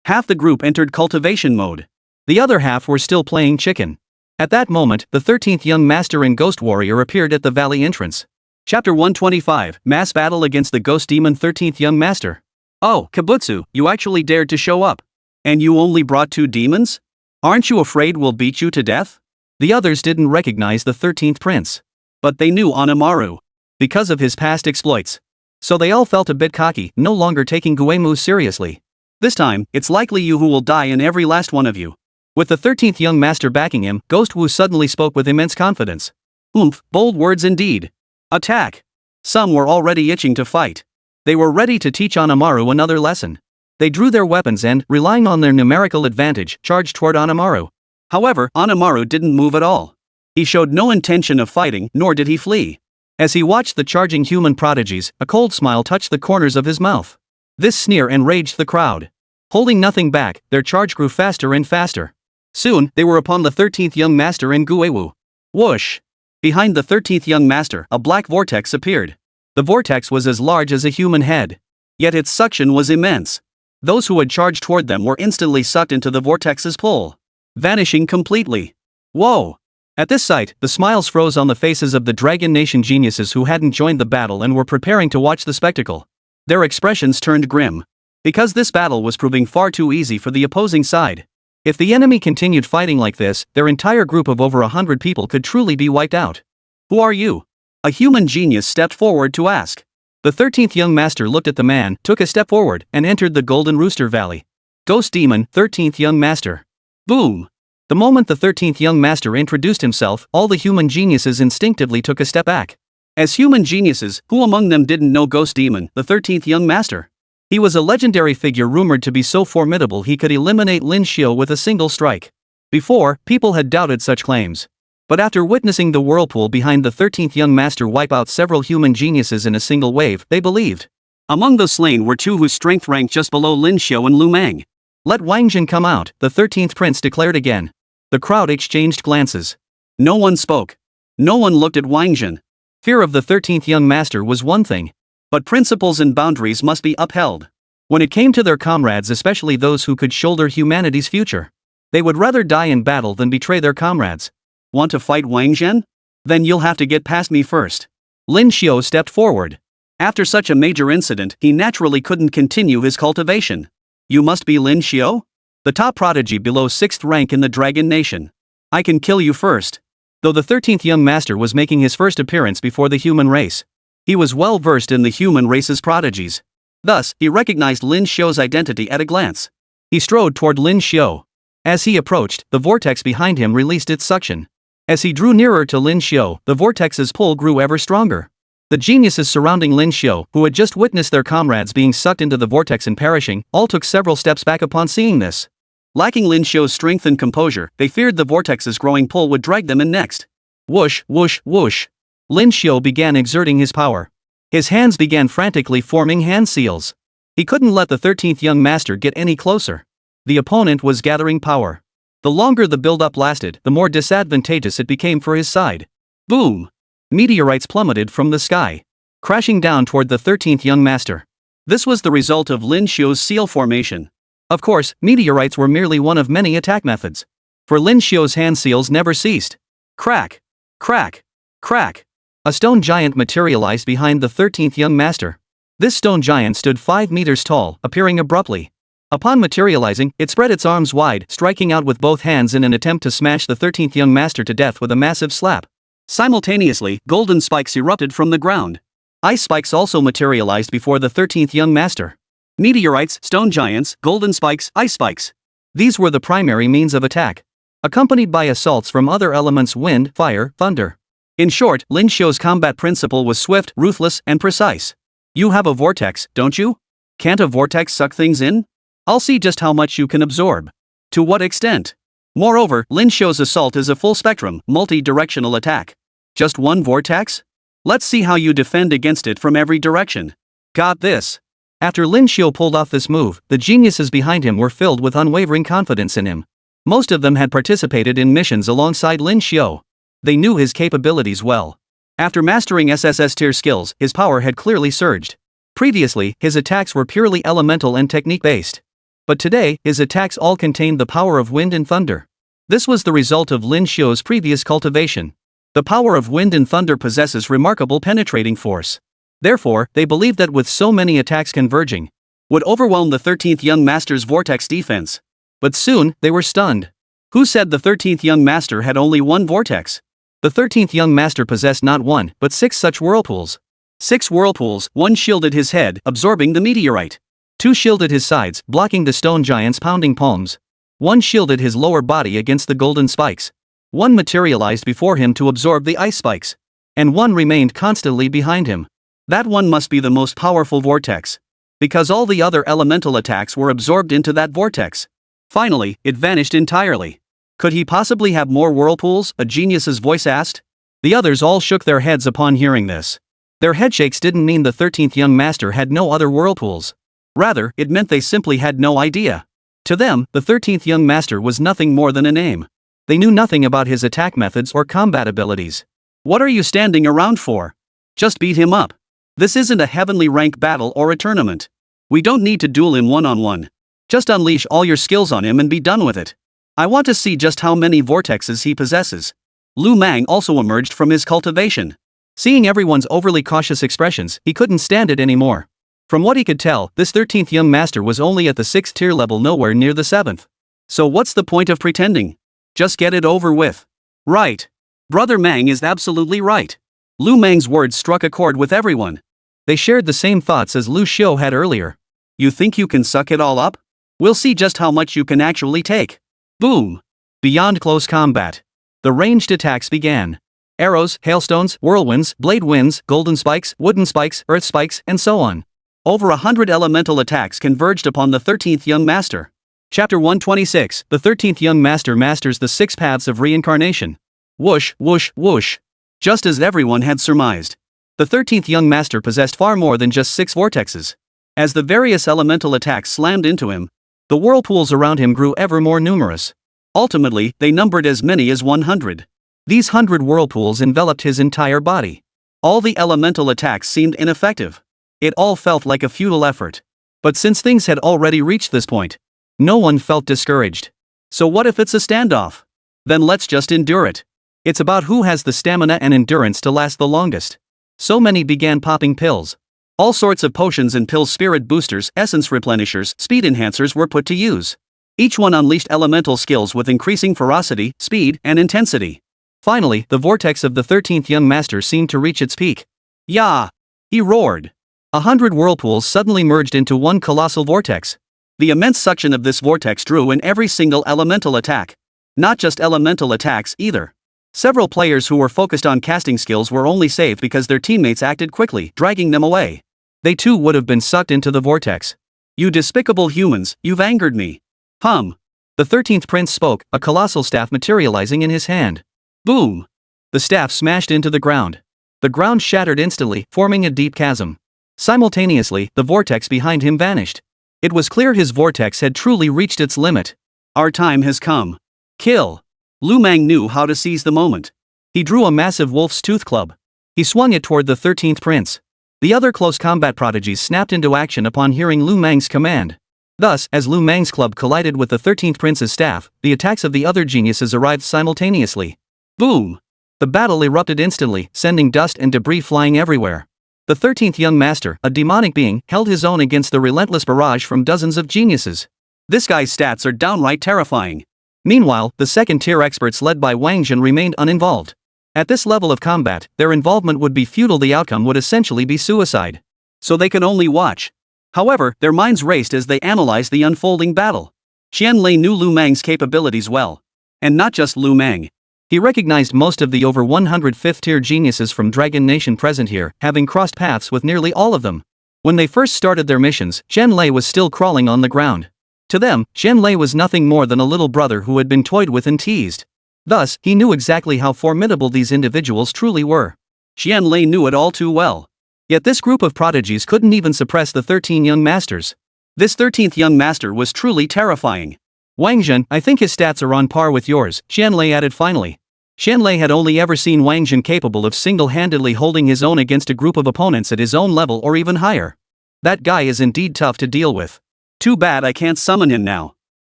Half the group entered cultivation mode. The other half were still playing chicken. At that moment, the 13th young master and ghost warrior appeared at the valley entrance. Chapter 125, Mass Battle against the Ghost Demon 13th Young Master. Oh, Kabutsu, you actually dared to show up. And you only brought 2 demons? Aren't you afraid we'll beat you to death? The others didn't recognize the 13th prince. But they knew Anamaru because of his past exploits. So they all felt a bit cocky, no longer taking Guemu seriously. This time, it's likely you who will die and every last one of you. With the 13th young master backing him, Ghost Wu suddenly spoke with immense confidence. Oomph, bold words indeed. Attack! Some were already itching to fight. They were ready to teach Anamaru another lesson. They drew their weapons and, relying on their numerical advantage, charged toward Anamaru. However, Anamaru didn't move at all. He showed no intention of fighting, nor did he flee. As he watched the charging human prodigies, a cold smile touched the corners of his mouth. This sneer enraged the crowd. Holding nothing back, their charge grew faster and faster. Soon, they were upon the 13th young master in Guewu. Whoosh! Behind the 13th young master, a black vortex appeared. The vortex was as large as a human head. Yet its suction was immense. Those who had charged toward them were instantly sucked into the vortex's pull, vanishing completely. Whoa! At this sight, the smiles froze on the faces of the Dragon Nation geniuses who hadn't joined the battle and were preparing to watch the spectacle. Their expressions turned grim. Because this battle was proving far too easy for the opposing side. If the enemy continued fighting like this, their entire group of over 100 people could truly be wiped out. Who are you? A human genius stepped forward to ask. The 13th young master looked at the man, took a step forward, and entered the Golden Rooster Valley. Ghost Demon, 13th young master. Boom! The moment the 13th young master introduced himself, all the human geniuses instinctively took a step back. As human geniuses, who among them didn't know Ghost Demon, the 13th young master? He was a legendary figure rumored to be so formidable he could eliminate Lin Xiu with a single strike. Before, people had doubted such claims. But after witnessing the whirlpool behind the 13th young master wipe out several human geniuses in a single wave, they believed. Among those slain were 2 whose strength ranked just below Lin Xiu and Lu Mang. Let Wáng Zhen come out, the 13th prince declared again. The crowd exchanged glances. No one spoke. No one looked at Wáng Zhen. Fear of the 13th young master was one thing. But principles and boundaries must be upheld. When it came to their comrades, especially those who could shoulder humanity's future, they would rather die in battle than betray their comrades. Want to fight Wáng Zhen? Then you'll have to get past me first. Lin Xiu stepped forward. After such a major incident, he naturally couldn't continue his cultivation. You must be Lin Xiu? The top prodigy below 6th rank in the Dragon Nation. I can kill you first. Though the 13th young master was making his first appearance before the human race, he was well versed in the human race's prodigies. Thus, he recognized Lin Xiu's identity at a glance. He strode toward Lin Xiu. As he approached, the vortex behind him released its suction. As he drew nearer to Lin Xiu, the vortex's pull grew ever stronger. The geniuses surrounding Lin Xiu, who had just witnessed their comrades being sucked into the vortex and perishing, all took several steps back upon seeing this. Lacking Lin Xiu's strength and composure, they feared the vortex's growing pull would drag them in next. Whoosh, whoosh, whoosh. Lin Xiu began exerting his power. His hands began frantically forming hand seals. He couldn't let the 13th young master get any closer. The opponent was gathering power. The longer the build-up lasted, the more disadvantageous it became for his side. Boom! Meteorites plummeted from the sky, crashing down toward the 13th young master. This was the result of Lin Xiu's seal formation. Of course, meteorites were merely one of many attack methods. For Lin Xiu's hand seals never ceased. Crack! Crack! Crack! A stone giant materialized behind the 13th young master. This stone giant stood 5 meters tall, appearing abruptly. Upon materializing, it spread its arms wide, striking out with both hands in an attempt to smash the 13th young master to death with a massive slap. Simultaneously, golden spikes erupted from the ground. Ice spikes also materialized before the 13th young master. Meteorites, stone giants, golden spikes, ice spikes. These were the primary means of attack, accompanied by assaults from other elements: wind, fire, thunder. In short, Lin Xiu's combat principle was swift, ruthless, and precise. You have a vortex, don't you? Can't a vortex suck things in? I'll see just how much you can absorb. To what extent? Moreover, Lin Xiu's assault is a full-spectrum, multi-directional attack. Just one vortex? Let's see how you defend against it from every direction. Got this. After Lin Xiu pulled off this move, the geniuses behind him were filled with unwavering confidence in him. Most of them had participated in missions alongside Lin Xiu. They knew his capabilities well. After mastering SSS tier skills, his power had clearly surged. Previously, his attacks were purely elemental and technique-based. But today, his attacks all contained the power of wind and thunder. This was the result of Lin Xiu's previous cultivation. The power of wind and thunder possesses remarkable penetrating force. Therefore, they believed that with so many attacks converging, would overwhelm the 13th young master's vortex defense. But soon, they were stunned. Who said the 13th young master had only one vortex? The 13th young master possessed not one, but 6 such whirlpools. 6 whirlpools, 1 shielded his head, absorbing the meteorite. 2 shielded his sides, blocking the stone giant's pounding palms. 1 shielded his lower body against the golden spikes. 1 materialized before him to absorb the ice spikes. And 1 remained constantly behind him. That one must be the most powerful vortex. Because all the other elemental attacks were absorbed into that vortex. Finally, it vanished entirely. Could he possibly have more whirlpools? A genius's voice asked. The others all shook their heads upon hearing this. Their headshakes didn't mean the 13th young master had no other whirlpools. Rather, it meant they simply had no idea. To them, the 13th young master was nothing more than a name. They knew nothing about his attack methods or combat abilities. What are you standing around for? Just beat him up. This isn't a heavenly rank battle or a tournament. We don't need to duel him one-on-one. Just unleash all your skills on him and be done with it. I want to see just how many vortexes he possesses. Lu Mang also emerged from his cultivation. Seeing everyone's overly cautious expressions, he couldn't stand it anymore. From what he could tell, this 13th young master was only at the 6th tier level, nowhere near the 7th. So what's the point of pretending? Just get it over with. Right. Brother Mang is absolutely right. Lu Mang's words struck a chord with everyone. They shared the same thoughts as Lu Xiu had earlier. You think you can suck it all up? We'll see just how much you can actually take. Boom! Beyond close combat. The ranged attacks began. Arrows, hailstones, whirlwinds, blade winds, golden spikes, wooden spikes, earth spikes, and so on. Over 100 elemental attacks converged upon the 13th young master. Chapter 126, the 13th young master masters the 6 paths of reincarnation. Whoosh, whoosh, whoosh. Just as everyone had surmised. The 13th young master possessed far more than just 6 vortexes. As the various elemental attacks slammed into him, the whirlpools around him grew ever more numerous. Ultimately, they numbered as many as 100. These 100 whirlpools enveloped his entire body. All the elemental attacks seemed ineffective. It all felt like a futile effort. But since things had already reached this point, no one felt discouraged. So what if it's a standoff? Then let's just endure it. It's about who has the stamina and endurance to last the longest. So many began popping pills. All sorts of potions and pills, spirit boosters, essence replenishers, speed enhancers were put to use. Each one unleashed elemental skills with increasing ferocity, speed, and intensity. Finally, the vortex of the 13th young master seemed to reach its peak. Yah! He roared. 100 whirlpools suddenly merged into one colossal vortex. The immense suction of this vortex drew in every single elemental attack. Not just elemental attacks either. Several players who were focused on casting skills were only saved because their teammates acted quickly, dragging them away. They too would have been sucked into the vortex. You despicable humans, you've angered me. The 13th prince spoke, a colossal staff materializing in his hand. Boom! The staff smashed into the ground. The ground shattered instantly, forming a deep chasm. Simultaneously, the vortex behind him vanished. It was clear his vortex had truly reached its limit. Our time has come. Kill! Lu Mang knew how to seize the moment. He drew a massive wolf's tooth club. He swung it toward the 13th prince. The other close combat prodigies snapped into action upon hearing Lu Mang's command. Thus, as Lu Mang's club collided with the 13th prince's staff, the attacks of the other geniuses arrived simultaneously. Boom! The battle erupted instantly, sending dust and debris flying everywhere. The 13th young master, a demonic being, held his own against the relentless barrage from dozens of geniuses. This guy's stats are downright terrifying. Meanwhile, the second-tier experts led by Wáng Zhen remained uninvolved. At this level of combat, their involvement would be futile. The outcome would essentially be suicide. So they could only watch. However, their minds raced as they analyzed the unfolding battle. Qianlei knew Lu Mang's capabilities well. And not just Lu Mang. He recognized most of the over 100 5th-tier geniuses from Dragon Nation present here, having crossed paths with nearly all of them. When they first started their missions, Qianlei was still crawling on the ground. To them, Qianlei was nothing more than a little brother who had been toyed with and teased. Thus, he knew exactly how formidable these individuals truly were. Qianlei knew it all too well. Yet this group of prodigies couldn't even suppress the 13 young masters. This 13th young master was truly terrifying. Wáng Zhen, I think his stats are on par with yours, Qianlei added finally. Qianlei had only ever seen Wáng Zhen capable of single-handedly holding his own against a group of opponents at his own level or even higher. That guy is indeed tough to deal with. Too bad I can't summon him now.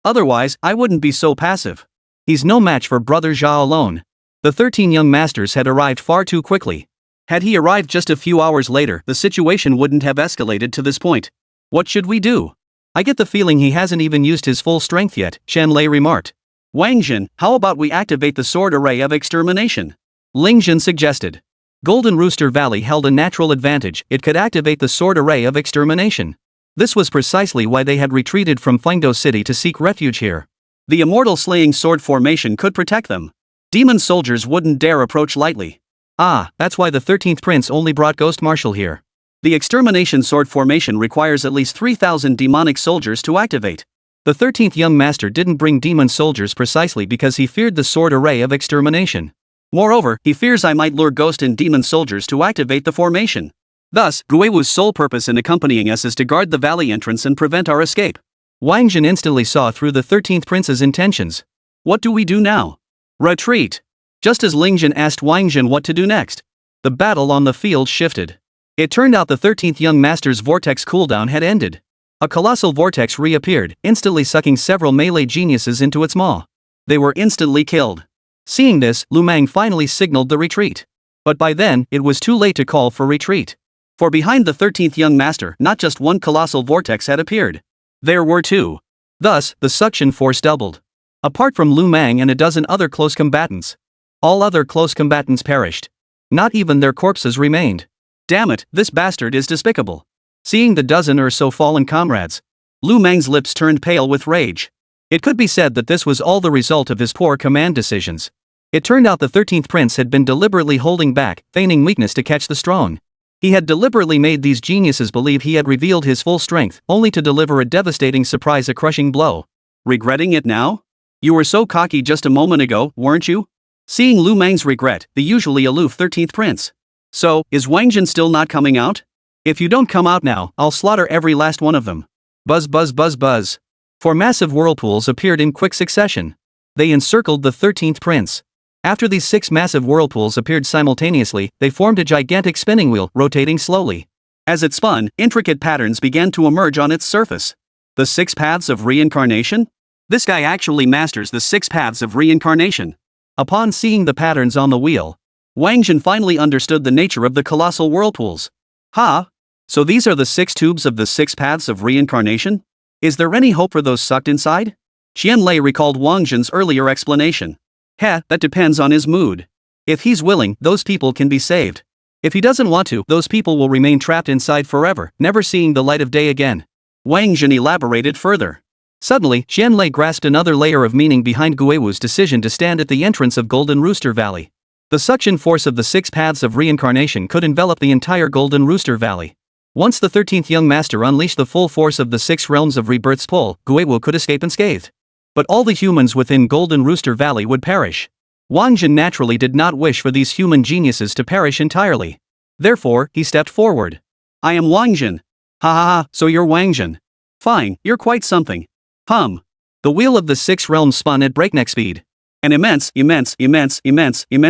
Otherwise, I wouldn't be so passive. He's no match for Brother Zhao alone. The 13 young masters had arrived far too quickly. Had he arrived just a few hours later, the situation wouldn't have escalated to this point. What should we do? I get the feeling he hasn't even used his full strength yet, Shan Lei remarked. Wáng Zhen, how about we activate the sword array of extermination? Ling Zhen suggested. Golden Rooster Valley held a natural advantage, it could activate the sword array of extermination. This was precisely why they had retreated from Fengdo City to seek refuge here. The immortal slaying sword formation could protect them. Demon soldiers wouldn't dare approach lightly. Ah, that's why the 13th Prince only brought Ghost Marshal here. The extermination sword formation requires at least 3,000 demonic soldiers to activate. The 13th young master didn't bring demon soldiers precisely because he feared the sword array of extermination. Moreover, he fears I might lure ghost and demon soldiers to activate the formation. Thus, Guewu's sole purpose in accompanying us is to guard the valley entrance and prevent our escape. Wáng Zhen instantly saw through the 13th Prince's intentions. What do we do now? Retreat. Just as Ling Zhen asked Wáng Zhen what to do next, the battle on the field shifted. It turned out the 13th young master's vortex cooldown had ended. A colossal vortex reappeared, instantly sucking several melee geniuses into its maw. They were instantly killed. Seeing this, Lu Mang finally signaled the retreat. But by then, it was too late to call for retreat. For behind the 13th young master, not just one colossal vortex had appeared. There were two. Thus, the suction force doubled. Apart from Lu Mang and a dozen other close combatants, all other close combatants perished. Not even their corpses remained. Damn it, this bastard is despicable. Seeing the dozen or so fallen comrades, Lu Mang's lips turned pale with rage. It could be said that this was all the result of his poor command decisions. It turned out the 13th Prince had been deliberately holding back, feigning weakness to catch the strong. He had deliberately made these geniuses believe he had revealed his full strength, only to deliver a devastating surprise, a crushing blow. Regretting it now? You were so cocky just a moment ago, weren't you? Seeing Lu Mang's regret, the usually aloof 13th Prince. So, is Wáng Zhen still not coming out? If you don't come out now, I'll slaughter every last one of them. Buzz buzz buzz buzz. Four massive whirlpools appeared in quick succession. They encircled the 13th Prince. After these 6 massive whirlpools appeared simultaneously, they formed a gigantic spinning wheel, rotating slowly. As it spun, intricate patterns began to emerge on its surface. The 6 paths of reincarnation? This guy actually masters the 6 paths of reincarnation. Upon seeing the patterns on the wheel, Wáng Zhen finally understood the nature of the colossal whirlpools. Ha! So these are the 6 tubes of the 6 paths of reincarnation? Is there any hope for those sucked inside? Qian Lei recalled Wáng Zhen's earlier explanation. Heh, that depends on his mood. If he's willing, those people can be saved. If he doesn't want to, those people will remain trapped inside forever, never seeing the light of day again. Wáng Zhen elaborated further. Suddenly, Qian Lei grasped another layer of meaning behind Guewu's decision to stand at the entrance of Golden Rooster Valley. The suction force of the 6 paths of reincarnation could envelop the entire Golden Rooster Valley. Once the 13th young master unleashed the full force of the 6 realms of rebirth's pull, Guewu could escape unscathed. But all the humans within Golden Rooster Valley would perish. Wáng Zhen naturally did not wish for these human geniuses to perish entirely. Therefore, he stepped forward. I am Wáng Zhen. Ha ha ha, so you're Wáng Zhen. Fine, you're quite something. The wheel of the 6 realms spun at breakneck speed. An immense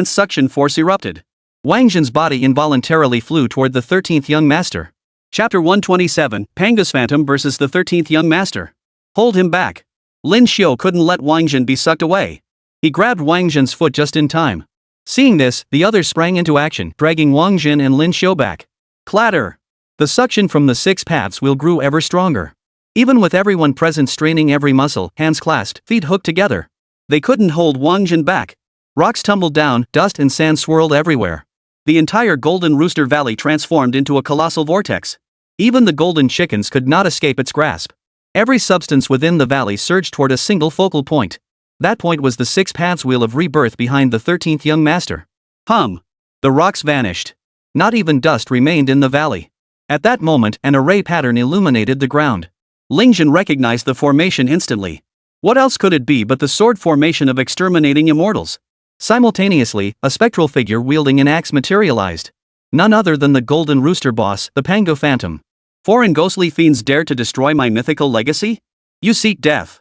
suction force erupted. Wáng Zhen's body involuntarily flew toward the 13th young master. Chapter 127, Panga's Phantom versus the 13th young master. Hold him back. Lin Xiu couldn't let Wáng Zhen be sucked away. He grabbed Wáng Zhen's foot just in time. Seeing this, the others sprang into action, dragging Wáng Zhen and Lin Xiu back. Clatter! The suction from the 6 paths wheel grew ever stronger. Even with everyone present straining every muscle, hands clasped, feet hooked together, they couldn't hold Wáng Zhen back. Rocks tumbled down, dust and sand swirled everywhere. The entire Golden Rooster Valley transformed into a colossal vortex. Even the golden chickens could not escape its grasp. Every substance within the valley surged toward a single focal point. That point was the 6 paths wheel of rebirth behind the 13th young master. The rocks vanished. Not even dust remained in the valley. At that moment, an array pattern illuminated the ground. Ling Zhen recognized the formation instantly. What else could it be but the sword formation of exterminating immortals? Simultaneously, a spectral figure wielding an axe materialized. None other than the Golden Rooster boss, the Pango Phantom. Foreign ghostly fiends dare to destroy my mythical legacy? You seek death.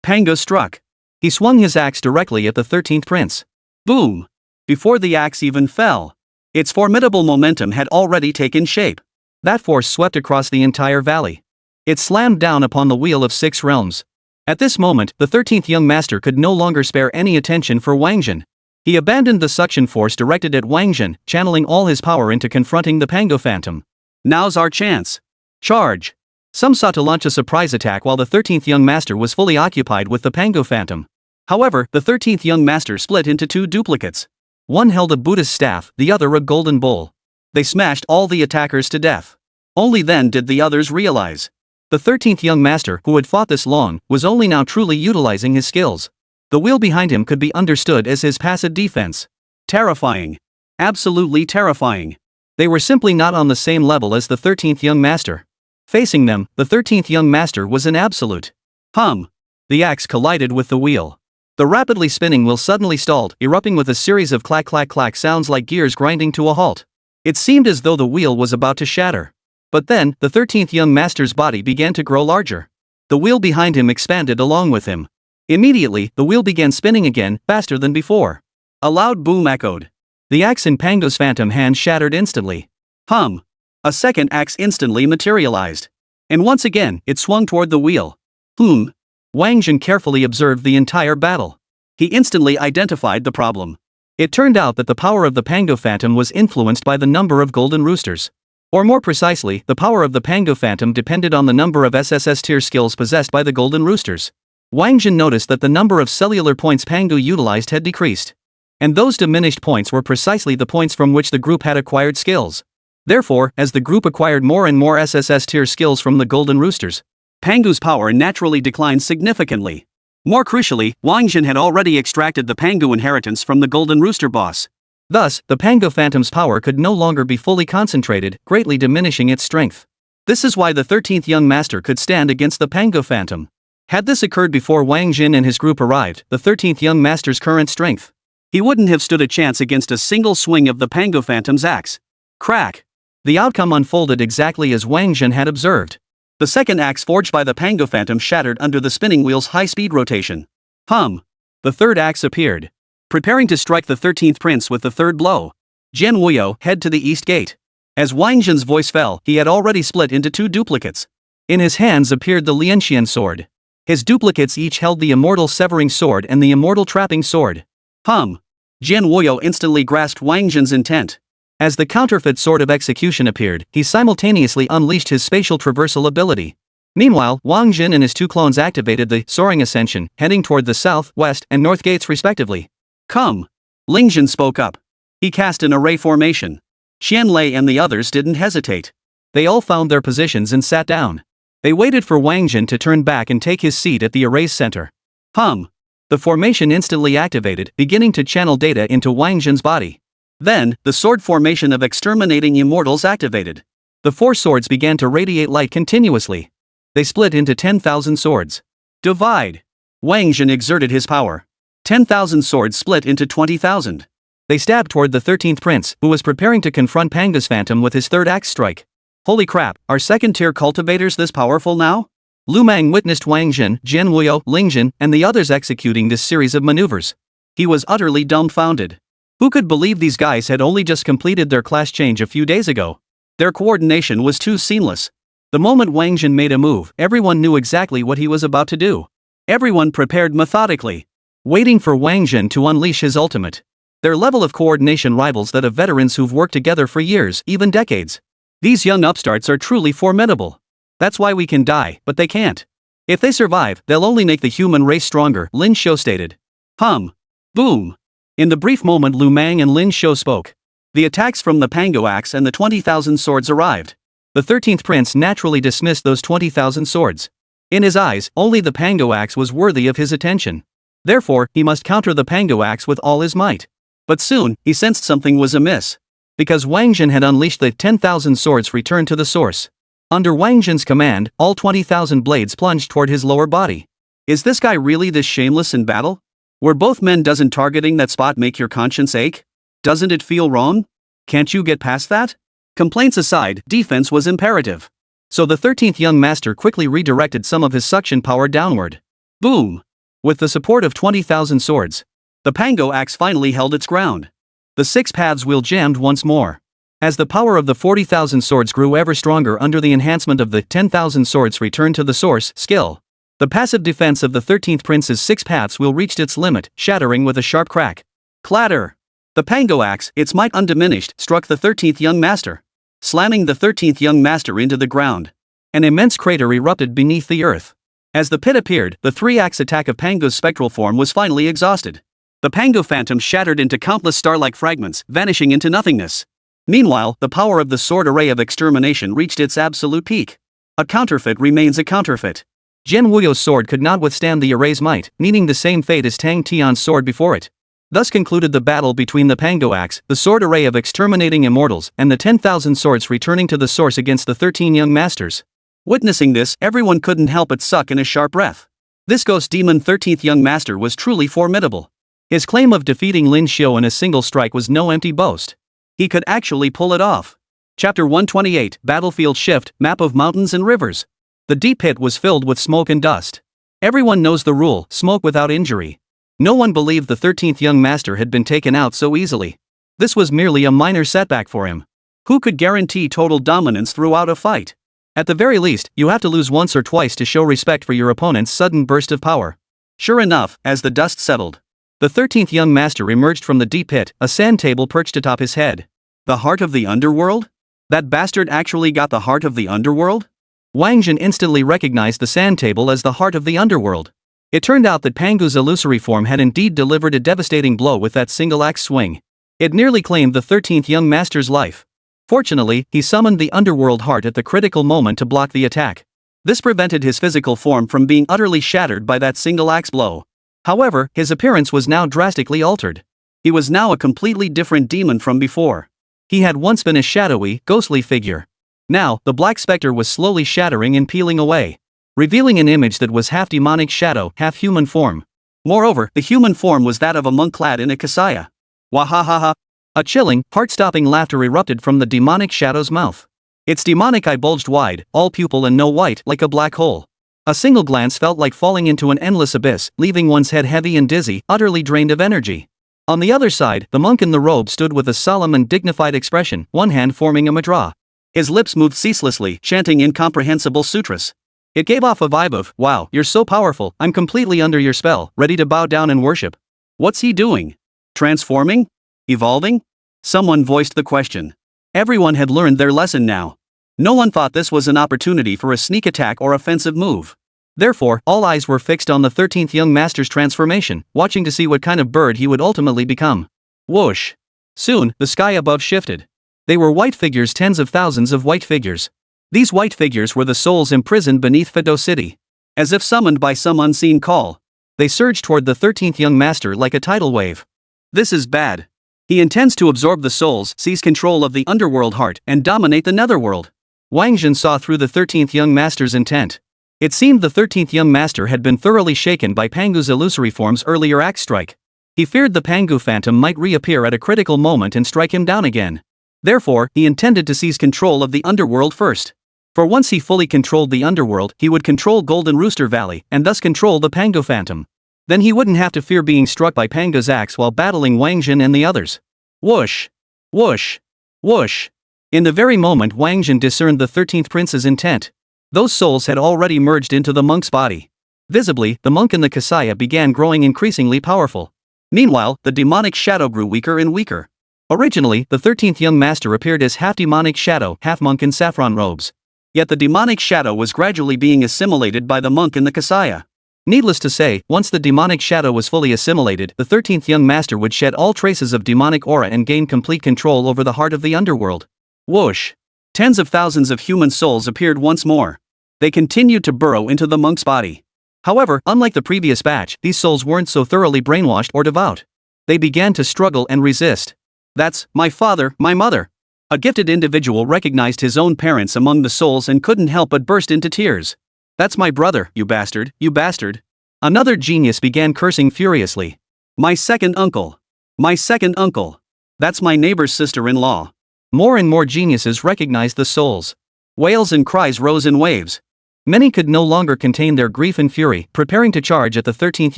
Pango struck. He swung his axe directly at the 13th prince. Boom! Before the axe even fell, its formidable momentum had already taken shape. That force swept across the entire valley. It slammed down upon the wheel of 6 realms. At this moment, the 13th young master could no longer spare any attention for Wáng Zhen. He abandoned the suction force directed at Wáng Zhen, channeling all his power into confronting the Pango Phantom. Now's our chance. Charge! Some sought to launch a surprise attack while the 13th young master was fully occupied with the Pango Phantom. However, the 13th young master split into two duplicates. One held a Buddhist staff, the other a golden bowl. They smashed all the attackers to death. Only then did the others realize. The 13th young master, who had fought this long, was only now truly utilizing his skills. The wheel behind him could be understood as his passive defense. Terrifying. Absolutely terrifying. They were simply not on the same level as the 13th young master. Facing them, the 13th young master was an absolute hum. The axe collided with the wheel. The rapidly spinning wheel suddenly stalled, erupting with a series of clack-clack-clack sounds like gears grinding to a halt. It seemed as though the wheel was about to shatter. But then, the 13th young master's body began to grow larger. The wheel behind him expanded along with him. Immediately, the wheel began spinning again, faster than before. A loud boom echoed. The axe in Pango's phantom hand shattered instantly. Hum. A second axe instantly materialized. And once again, it swung toward the wheel. Wáng Zhen carefully observed the entire battle. He instantly identified the problem. It turned out that the power of the Pango Phantom was influenced by the number of golden roosters. Or more precisely, the power of the Pango Phantom depended on the number of SSS tier skills possessed by the golden roosters. Wáng Zhen noticed that the number of cellular points Pango utilized had decreased. And those diminished points were precisely the points from which the group had acquired skills. Therefore, as the group acquired more and more SSS tier skills from the golden roosters, Pango's power naturally declined significantly. More crucially, Wáng Zhen had already extracted the Pango inheritance from the golden rooster boss. Thus, the Pango Phantom's power could no longer be fully concentrated, greatly diminishing its strength. This is why the 13th young master could stand against the Pango Phantom. Had this occurred before Wáng Zhen and his group arrived, the 13th young master's current strength, he wouldn't have stood a chance against a single swing of the Pango Phantom's axe. Crack! The outcome unfolded exactly as Wáng Zhen had observed. The second axe forged by the Pango Phantom shattered under the spinning wheel's high-speed rotation. Hum! The third axe appeared. Preparing to strike the 13th prince with the third blow. Jian Wuyo, head to the east gate. As Wáng Zhen's voice fell, he had already split into two duplicates. In his hands appeared the Lianxian sword. His duplicates each held the immortal severing sword and the immortal trapping sword. Hum! Jian Wuyo instantly grasped Wáng Zhen's intent. As the counterfeit sword of execution appeared, he simultaneously unleashed his spatial traversal ability. Meanwhile, Wáng Zhen and his two clones activated the soaring ascension, heading toward the south, west, and north gates respectively. Come! Lingzhen spoke up. He cast an array formation. Qianlei and the others didn't hesitate. They all found their positions and sat down. They waited for Wáng Zhen to turn back and take his seat at the array's center. Hum! The formation instantly activated, beginning to channel data into Wáng Zhen's body. Then, the sword formation of exterminating immortals activated. The four swords began to radiate light continuously. They split into 10,000 swords. Divide! Wáng Zhen exerted his power. 10,000 swords split into 20,000. They stabbed toward the 13th prince, who was preparing to confront Pango's phantom with his third axe strike. Holy crap, are second-tier cultivators this powerful now? Lu Mang witnessed Wáng Zhen, Jian Wuyo, Lingzhen, and the others executing this series of maneuvers. He was utterly dumbfounded. Who could believe these guys had only just completed their class change a few days ago? Their coordination was too seamless. The moment Wáng Zhen made a move, everyone knew exactly what he was about to do. Everyone prepared methodically, waiting for Wáng Zhen to unleash his ultimate. Their level of coordination rivals that of veterans who've worked together for years, even decades. These young upstarts are truly formidable. That's why we can die, but they can't. If they survive, they'll only make the human race stronger, Lin Shou stated. Hum. Boom. In the brief moment Lu Mang and Lin Shou spoke, the attacks from the Pango axe and the 20,000 swords arrived. The 13th prince naturally dismissed those 20,000 swords. In his eyes, only the Pango axe was worthy of his attention. Therefore, he must counter the Pango axe with all his might. But soon, he sensed something was amiss. Because Wáng Zhen had unleashed the 10,000 swords returned to the source. Under Wáng Zhen's command, all 20,000 blades plunged toward his lower body. Is this guy really this shameless in battle? Were both men doesn't targeting that spot make your conscience ache? Doesn't it feel wrong? Can't you get past that? Complaints aside, defense was imperative. So the 13th young master quickly redirected some of his suction power downward. Boom! With the support of 20,000 swords, the Pango axe finally held its ground. The six paths wheel jammed once more. As the power of the 40,000 swords grew ever stronger under the enhancement of the 10,000 swords returned to the source skill, the passive defense of the 13th prince's six paths wheel reached its limit, shattering with a sharp crack. Clatter! The Pango axe, its might undiminished, struck the 13th young master, slamming the 13th young master into the ground. An immense crater erupted beneath the earth. As the pit appeared, the three-axe attack of Pango's spectral form was finally exhausted. The Pango phantom shattered into countless star-like fragments, vanishing into nothingness. Meanwhile, the power of the sword array of extermination reached its absolute peak. A counterfeit remains a counterfeit. Jian Wuyo's sword could not withstand the array's might, meeting the same fate as Tang Tian's sword before it. Thus concluded the battle between the Pango axe, the sword array of exterminating immortals, and the 10,000 swords returning to the source against the 13 young masters. Witnessing this, everyone couldn't help but suck in a sharp breath. This ghost demon 13th young master was truly formidable. His claim of defeating Lin Xiu in a single strike was no empty boast. He could actually pull it off. Chapter 128, Battlefield Shift, Map of Mountains and Rivers. The deep pit was filled with smoke and dust. Everyone knows the rule, smoke without injury. No one believed the 13th young master had been taken out so easily. This was merely a minor setback for him. Who could guarantee total dominance throughout a fight? At the very least, you have to lose once or twice to show respect for your opponent's sudden burst of power. Sure enough, as the dust settled, the 13th young master emerged from the deep pit, a sand table perched atop his head. The heart of the underworld? That bastard actually got the heart of the underworld? Wáng Zhen instantly recognized the sand table as the heart of the underworld. It turned out that Pangu's illusory form had indeed delivered a devastating blow with that single-axe swing. It nearly claimed the 13th young master's life. Fortunately, he summoned the underworld heart at the critical moment to block the attack. This prevented his physical form from being utterly shattered by that single-axe blow. However, his appearance was now drastically altered. He was now a completely different demon from before. He had once been a shadowy, ghostly figure. Now, the black specter was slowly shattering and peeling away, revealing an image that was half demonic shadow, half human form. Moreover, the human form was that of a monk clad in a kasaya. Wahahaha! A chilling, heart-stopping laughter erupted from the demonic shadow's mouth. Its demonic eye bulged wide, all pupil and no white, like a black hole. A single glance felt like falling into an endless abyss, leaving one's head heavy and dizzy, utterly drained of energy. On the other side, the monk in the robe stood with a solemn and dignified expression, one hand forming a mudra. His lips moved ceaselessly, chanting incomprehensible sutras. It gave off a vibe of, wow, you're so powerful, I'm completely under your spell, ready to bow down and worship. What's he doing? Transforming? Evolving? Someone voiced the question. Everyone had learned their lesson now. No one thought this was an opportunity for a sneak attack or offensive move. Therefore, all eyes were fixed on the 13th young master's transformation, watching to see what kind of bird he would ultimately become. Whoosh! Soon, the sky above shifted. They were white figures, tens of thousands of white figures. These white figures were the souls imprisoned beneath Fado City. As if summoned by some unseen call, they surged toward the 13th young master like a tidal wave. This is bad. He intends to absorb the souls, seize control of the underworld heart, and dominate the netherworld. Wáng Zhen saw through the 13th young master's intent. It seemed the 13th young master had been thoroughly shaken by Pangu's illusory form's earlier axe strike. He feared the Pangu phantom might reappear at a critical moment and strike him down again. Therefore, he intended to seize control of the underworld first. For once he fully controlled the underworld, he would control Golden Rooster Valley, and thus control the Pangu phantom. Then he wouldn't have to fear being struck by Pangu's axe while battling Wáng Zhen and the others. Whoosh! Whoosh! Whoosh! In the very moment Wáng Zhen discerned the 13th prince's intent, those souls had already merged into the monk's body. Visibly, the monk in the kasaya began growing increasingly powerful. Meanwhile, the demonic shadow grew weaker and weaker. Originally, the 13th young master appeared as half demonic shadow, half monk in saffron robes. Yet the demonic shadow was gradually being assimilated by the monk in the kasaya. Needless to say, once the demonic shadow was fully assimilated, the 13th young master would shed all traces of demonic aura and gain complete control over the heart of the underworld. Whoosh! Tens of thousands of human souls appeared once more. They continued to burrow into the monk's body. However, unlike the previous batch, these souls weren't so thoroughly brainwashed or devout. They began to struggle and resist. That's my father, my mother. A gifted individual recognized his own parents among the souls and couldn't help but burst into tears. That's my brother, you bastard, you bastard. Another genius began cursing furiously. My second uncle. My second uncle. That's my neighbor's sister-in-law. More and more geniuses recognized the souls. Wails and cries rose in waves. Many could no longer contain their grief and fury, preparing to charge at the 13th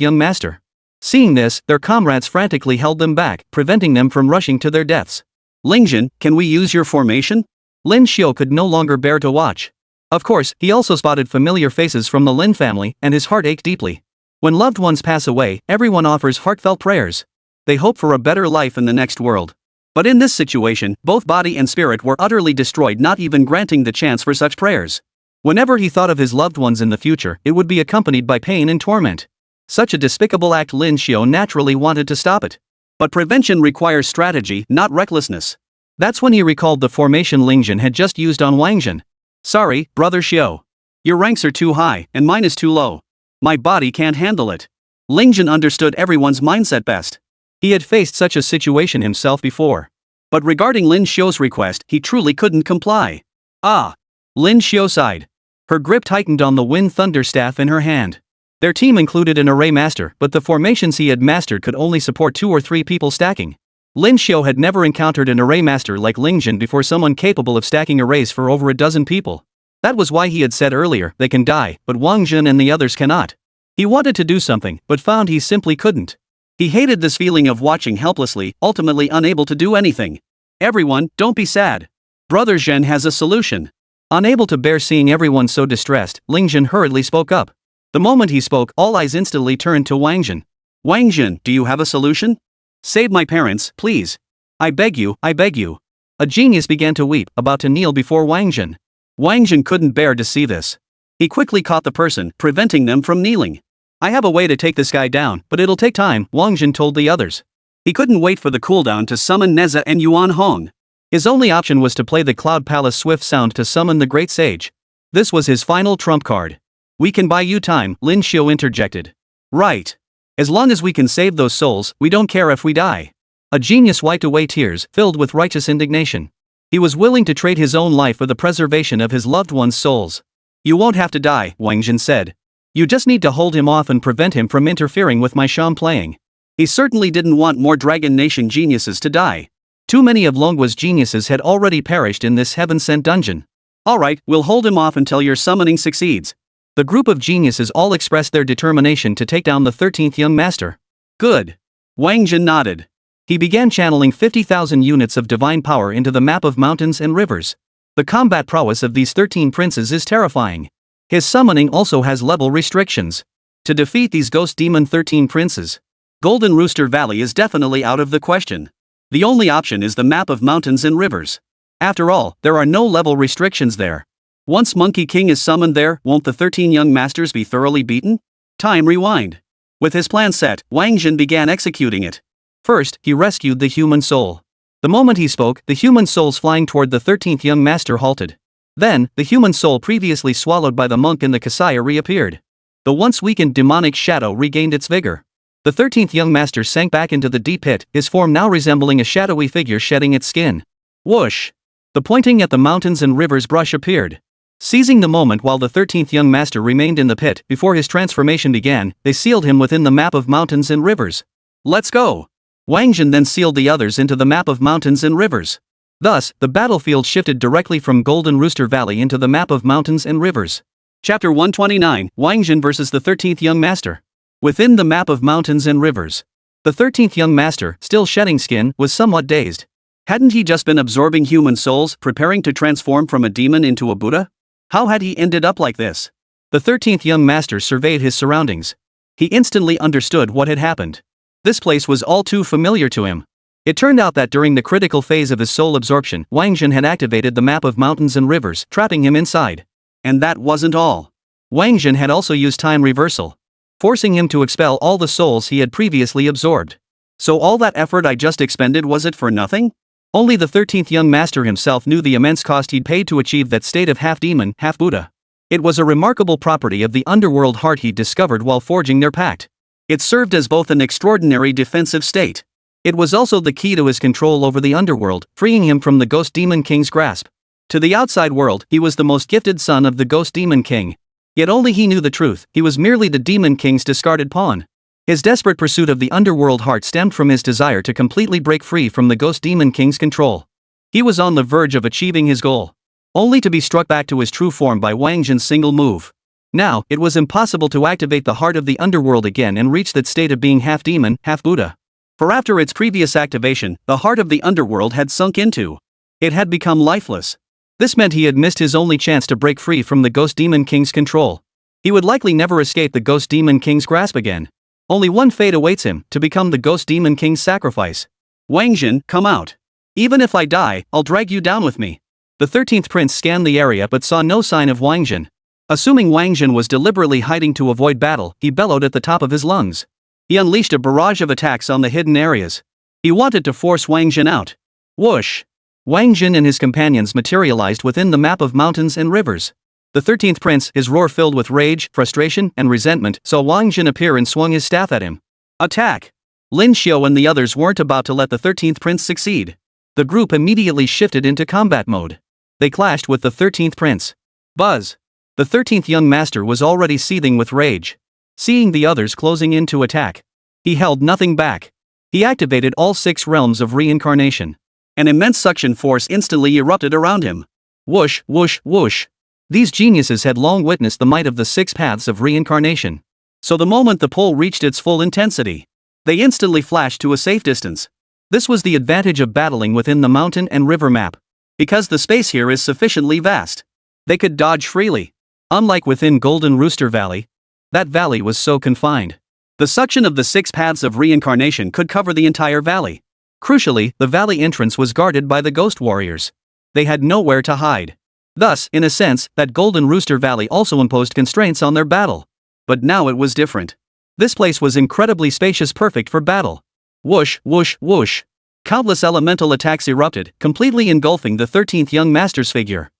young master. Seeing this, their comrades frantically held them back, preventing them from rushing to their deaths. Ling Zhen, can we use your formation? Lin Xiu could no longer bear to watch. Of course, he also spotted familiar faces from the Lin family, and his heart ached deeply. When loved ones pass away, everyone offers heartfelt prayers. They hope for a better life in the next world. But in this situation, both body and spirit were utterly destroyed, not even granting the chance for such prayers. Whenever he thought of his loved ones in the future, it would be accompanied by pain and torment. Such a despicable act, Lin Xiao naturally wanted to stop it. But prevention requires strategy, not recklessness. That's when he recalled the formation Ling Zhen had just used on Wáng Zhen. Sorry, brother Xiao. Your ranks are too high, and mine is too low. My body can't handle it. Ling Zhen understood everyone's mindset best. He had faced such a situation himself before. But regarding Lin Xiao's request, he truly couldn't comply. Ah! Lin Xiao sighed. Her grip tightened on the wind thunder staff in her hand. Their team included an array master, but the formations he had mastered could only support 2 or 3 people stacking. Lin Xiao had never encountered an array master like Ling Zhen before, someone capable of stacking arrays for over a dozen people. That was why he had said earlier, they can die, but Wáng Zhen and the others cannot. He wanted to do something, but found he simply couldn't. He hated this feeling of watching helplessly, ultimately unable to do anything. Everyone, don't be sad. Brother Zhen has a solution. Unable to bear seeing everyone so distressed, Ling Zhen hurriedly spoke up. The moment he spoke, all eyes instantly turned to Wáng Zhen. Wáng Zhen, do you have a solution? Save my parents, please. I beg you, I beg you. A genius began to weep, about to kneel before Wáng Zhen. Wáng Zhen couldn't bear to see this. He quickly caught the person, preventing them from kneeling. I have a way to take this guy down, but it'll take time, Wáng Zhen told the others. He couldn't wait for the cooldown to summon Neza and Yuan Hong. His only option was to play the Cloud Palace Swift Sound to summon the Great Sage. This was his final trump card. We can buy you time, Lin Xiao interjected. Right. As long as we can save those souls, we don't care if we die. A genius wiped away tears, filled with righteous indignation. He was willing to trade his own life for the preservation of his loved ones' souls. You won't have to die, Wáng Zhen said. You just need to hold him off and prevent him from interfering with my sham playing. He certainly didn't want more Dragon Nation geniuses to die. Too many of Longhua's geniuses had already perished in this heaven-sent dungeon. Alright, we'll hold him off until your summoning succeeds. The group of geniuses all expressed their determination to take down the 13th young master. Good. Wáng Zhen nodded. He began channeling 50,000 units of divine power into the map of mountains and rivers. The combat prowess of these 13 princes is terrifying. His summoning also has level restrictions. To defeat these ghost demon 13 princes, Golden Rooster Valley is definitely out of the question. The only option is the map of mountains and rivers. After all, there are no level restrictions there. Once Monkey King is summoned there, won't the 13 young masters be thoroughly beaten? Time rewind. With his plan set, Wáng Zhen began executing it. First, he rescued the human soul. The moment he spoke, the human souls flying toward the 13th young master halted. Then, the human soul previously swallowed by the monk in the Kasaya reappeared. The once weakened demonic shadow regained its vigor. The 13th young master sank back into the deep pit, his form now resembling a shadowy figure shedding its skin. Whoosh! The pointing at the mountains and rivers brush appeared. Seizing the moment while the 13th young master remained in the pit before his transformation began, they sealed him within the map of mountains and rivers. Let's go! Wáng Zhen then sealed the others into the map of mountains and rivers. Thus, the battlefield shifted directly from Golden Rooster Valley into the map of mountains and rivers. Chapter 129, Wáng Zhen vs the 13th young master. Within the map of mountains and rivers, the 13th young master, still shedding skin, was somewhat dazed. Hadn't he just been absorbing human souls, preparing to transform from a demon into a Buddha? How had he ended up like this? The 13th young master surveyed his surroundings. He instantly understood what had happened. This place was all too familiar to him. It turned out that during the critical phase of his soul absorption, Wáng Zhen had activated the map of mountains and rivers, trapping him inside. And that wasn't all. Wáng Zhen had also used time reversal, forcing him to expel all the souls he had previously absorbed. So all that effort I just expended, was it for nothing? Only the 13th young master himself knew the immense cost he'd paid to achieve that state of half-demon, half-Buddha. It was a remarkable property of the underworld heart he'd discovered while forging their pact. It served as both an extraordinary defensive state. It was also the key to his control over the underworld, freeing him from the Ghost Demon King's grasp. To the outside world, he was the most gifted son of the Ghost Demon King. Yet only he knew the truth, he was merely the Demon King's discarded pawn. His desperate pursuit of the underworld heart stemmed from his desire to completely break free from the Ghost Demon King's control. He was on the verge of achieving his goal, only to be struck back to his true form by Wáng Zhen's single move. Now, it was impossible to activate the heart of the underworld again and reach that state of being half-demon, half-Buddha. For after its previous activation, the heart of the underworld had sunk into. It had become lifeless. This meant he had missed his only chance to break free from the Ghost Demon King's control. He would likely never escape the Ghost Demon King's grasp again. Only one fate awaits him, to become the Ghost Demon King's sacrifice. Wáng Zhen, come out. Even if I die, I'll drag you down with me. The 13th prince scanned the area but saw no sign of Wáng Zhen. Assuming Wáng Zhen was deliberately hiding to avoid battle, he bellowed at the top of his lungs. He unleashed a barrage of attacks on the hidden areas. He wanted to force Wáng Zhen out. Whoosh! Wáng Zhen and his companions materialized within the map of mountains and rivers. The 13th prince, his roar filled with rage, frustration, and resentment, saw Wáng Zhen appear and swung his staff at him. Attack! Lin Xiao and the others weren't about to let the 13th prince succeed. The group immediately shifted into combat mode. They clashed with the 13th prince. Buzz! The 13th young master was already seething with rage. Seeing the others closing in to attack, he held nothing back. He activated all 6 realms of reincarnation. An immense suction force instantly erupted around him. Whoosh, whoosh, whoosh. These geniuses had long witnessed the might of the 6 paths of reincarnation. So the moment the pull reached its full intensity, they instantly flashed to a safe distance. This was the advantage of battling within the mountain and river map. Because the space here is sufficiently vast, they could dodge freely. Unlike within Golden Rooster Valley, that valley was so confined. The suction of the 6 paths of reincarnation could cover the entire valley. Crucially, the valley entrance was guarded by the ghost warriors. They had nowhere to hide. Thus, in a sense, that Golden Rooster Valley also imposed constraints on their battle. But now it was different. This place was incredibly spacious, perfect for battle. Whoosh, whoosh, whoosh. Countless elemental attacks erupted, completely engulfing the 13th young master's figure.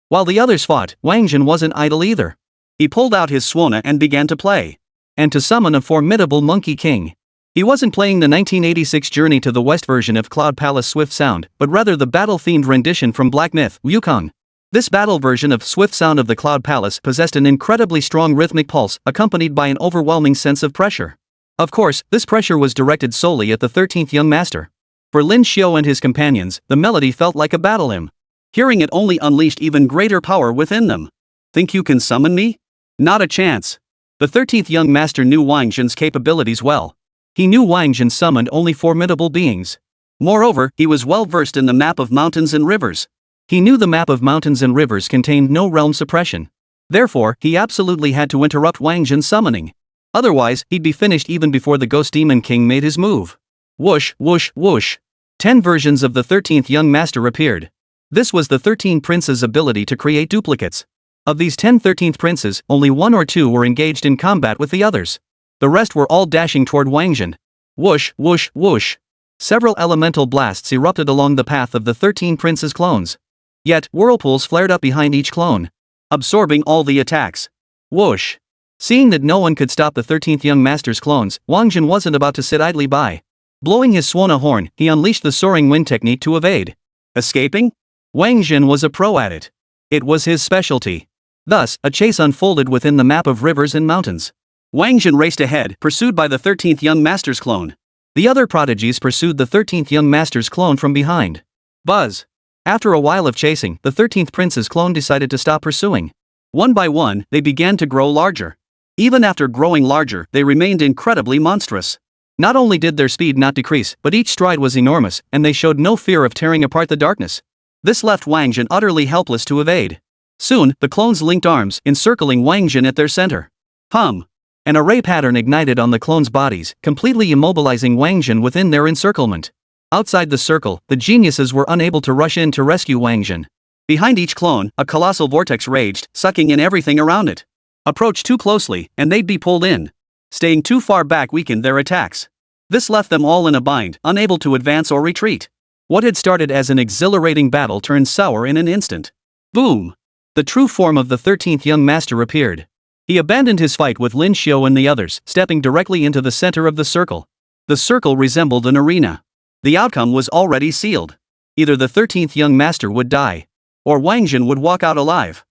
While the others fought, Wáng Zhen wasn't idle either. He pulled out his Suona and began to play. And to summon a formidable Monkey King. He wasn't playing the 1986 Journey to the West version of Cloud Palace Swift Sound, but rather the battle-themed rendition from Black Myth, Wukong. This battle version of Swift Sound of the Cloud Palace possessed an incredibly strong rhythmic pulse, accompanied by an overwhelming sense of pressure. Of course, this pressure was directed solely at the 13th young master. For Lin Xiao and his companions, the melody felt like a battle hymn. Hearing it only unleashed even greater power within them. Think you can summon me? Not a chance. The 13th young master knew Wáng Zhen's capabilities well. He knew Wáng Zhen summoned only formidable beings. Moreover, he was well versed in the map of mountains and rivers. He knew the map of mountains and rivers contained no realm suppression. Therefore, he absolutely had to interrupt Wáng Zhen's summoning. Otherwise, he'd be finished even before the Ghost Demon King made his move. Whoosh, whoosh, whoosh. 10 versions of the 13th young master appeared. This was the 13 princes' ability to create duplicates. Of these 10 13th princes, only 1 or 2 were engaged in combat with the others. The rest were all dashing toward Wáng Zhen. Whoosh, whoosh, whoosh. Several elemental blasts erupted along the path of the 13 princes' clones. Yet, whirlpools flared up behind each clone, absorbing all the attacks. Whoosh. Seeing that no one could stop the 13th young master's clones, Wáng Zhen wasn't about to sit idly by. Blowing his Suona horn, he unleashed the soaring wind technique to evade. Escaping? Wáng Zhen was a pro at it. It was his specialty. Thus, a chase unfolded within the map of rivers and mountains. Wáng Zhen raced ahead, pursued by the 13th young master's clone. The other prodigies pursued the 13th young master's clone from behind. Buzz. After a while of chasing, the 13th prince's clone decided to stop pursuing. One by one, they began to grow larger. Even after growing larger, they remained incredibly monstrous. Not only did their speed not decrease, but each stride was enormous, and they showed no fear of tearing apart the darkness. This left Wáng Zhen utterly helpless to evade. Soon, the clones linked arms, encircling Wáng Zhen at their center. An array pattern ignited on the clones' bodies, completely immobilizing Wáng Zhen within their encirclement. Outside the circle, the geniuses were unable to rush in to rescue Wáng Zhen. Behind each clone, a colossal vortex raged, sucking in everything around it. Approach too closely, and they'd be pulled in. Staying too far back weakened their attacks. This left them all in a bind, unable to advance or retreat. What had started as an exhilarating battle turned sour in an instant. Boom! The true form of the 13th young master appeared. He abandoned his fight with Lin Xiao and the others, stepping directly into the center of the circle. The circle resembled an arena. The outcome was already sealed. Either the 13th young master would die, or Wáng Zhen would walk out alive.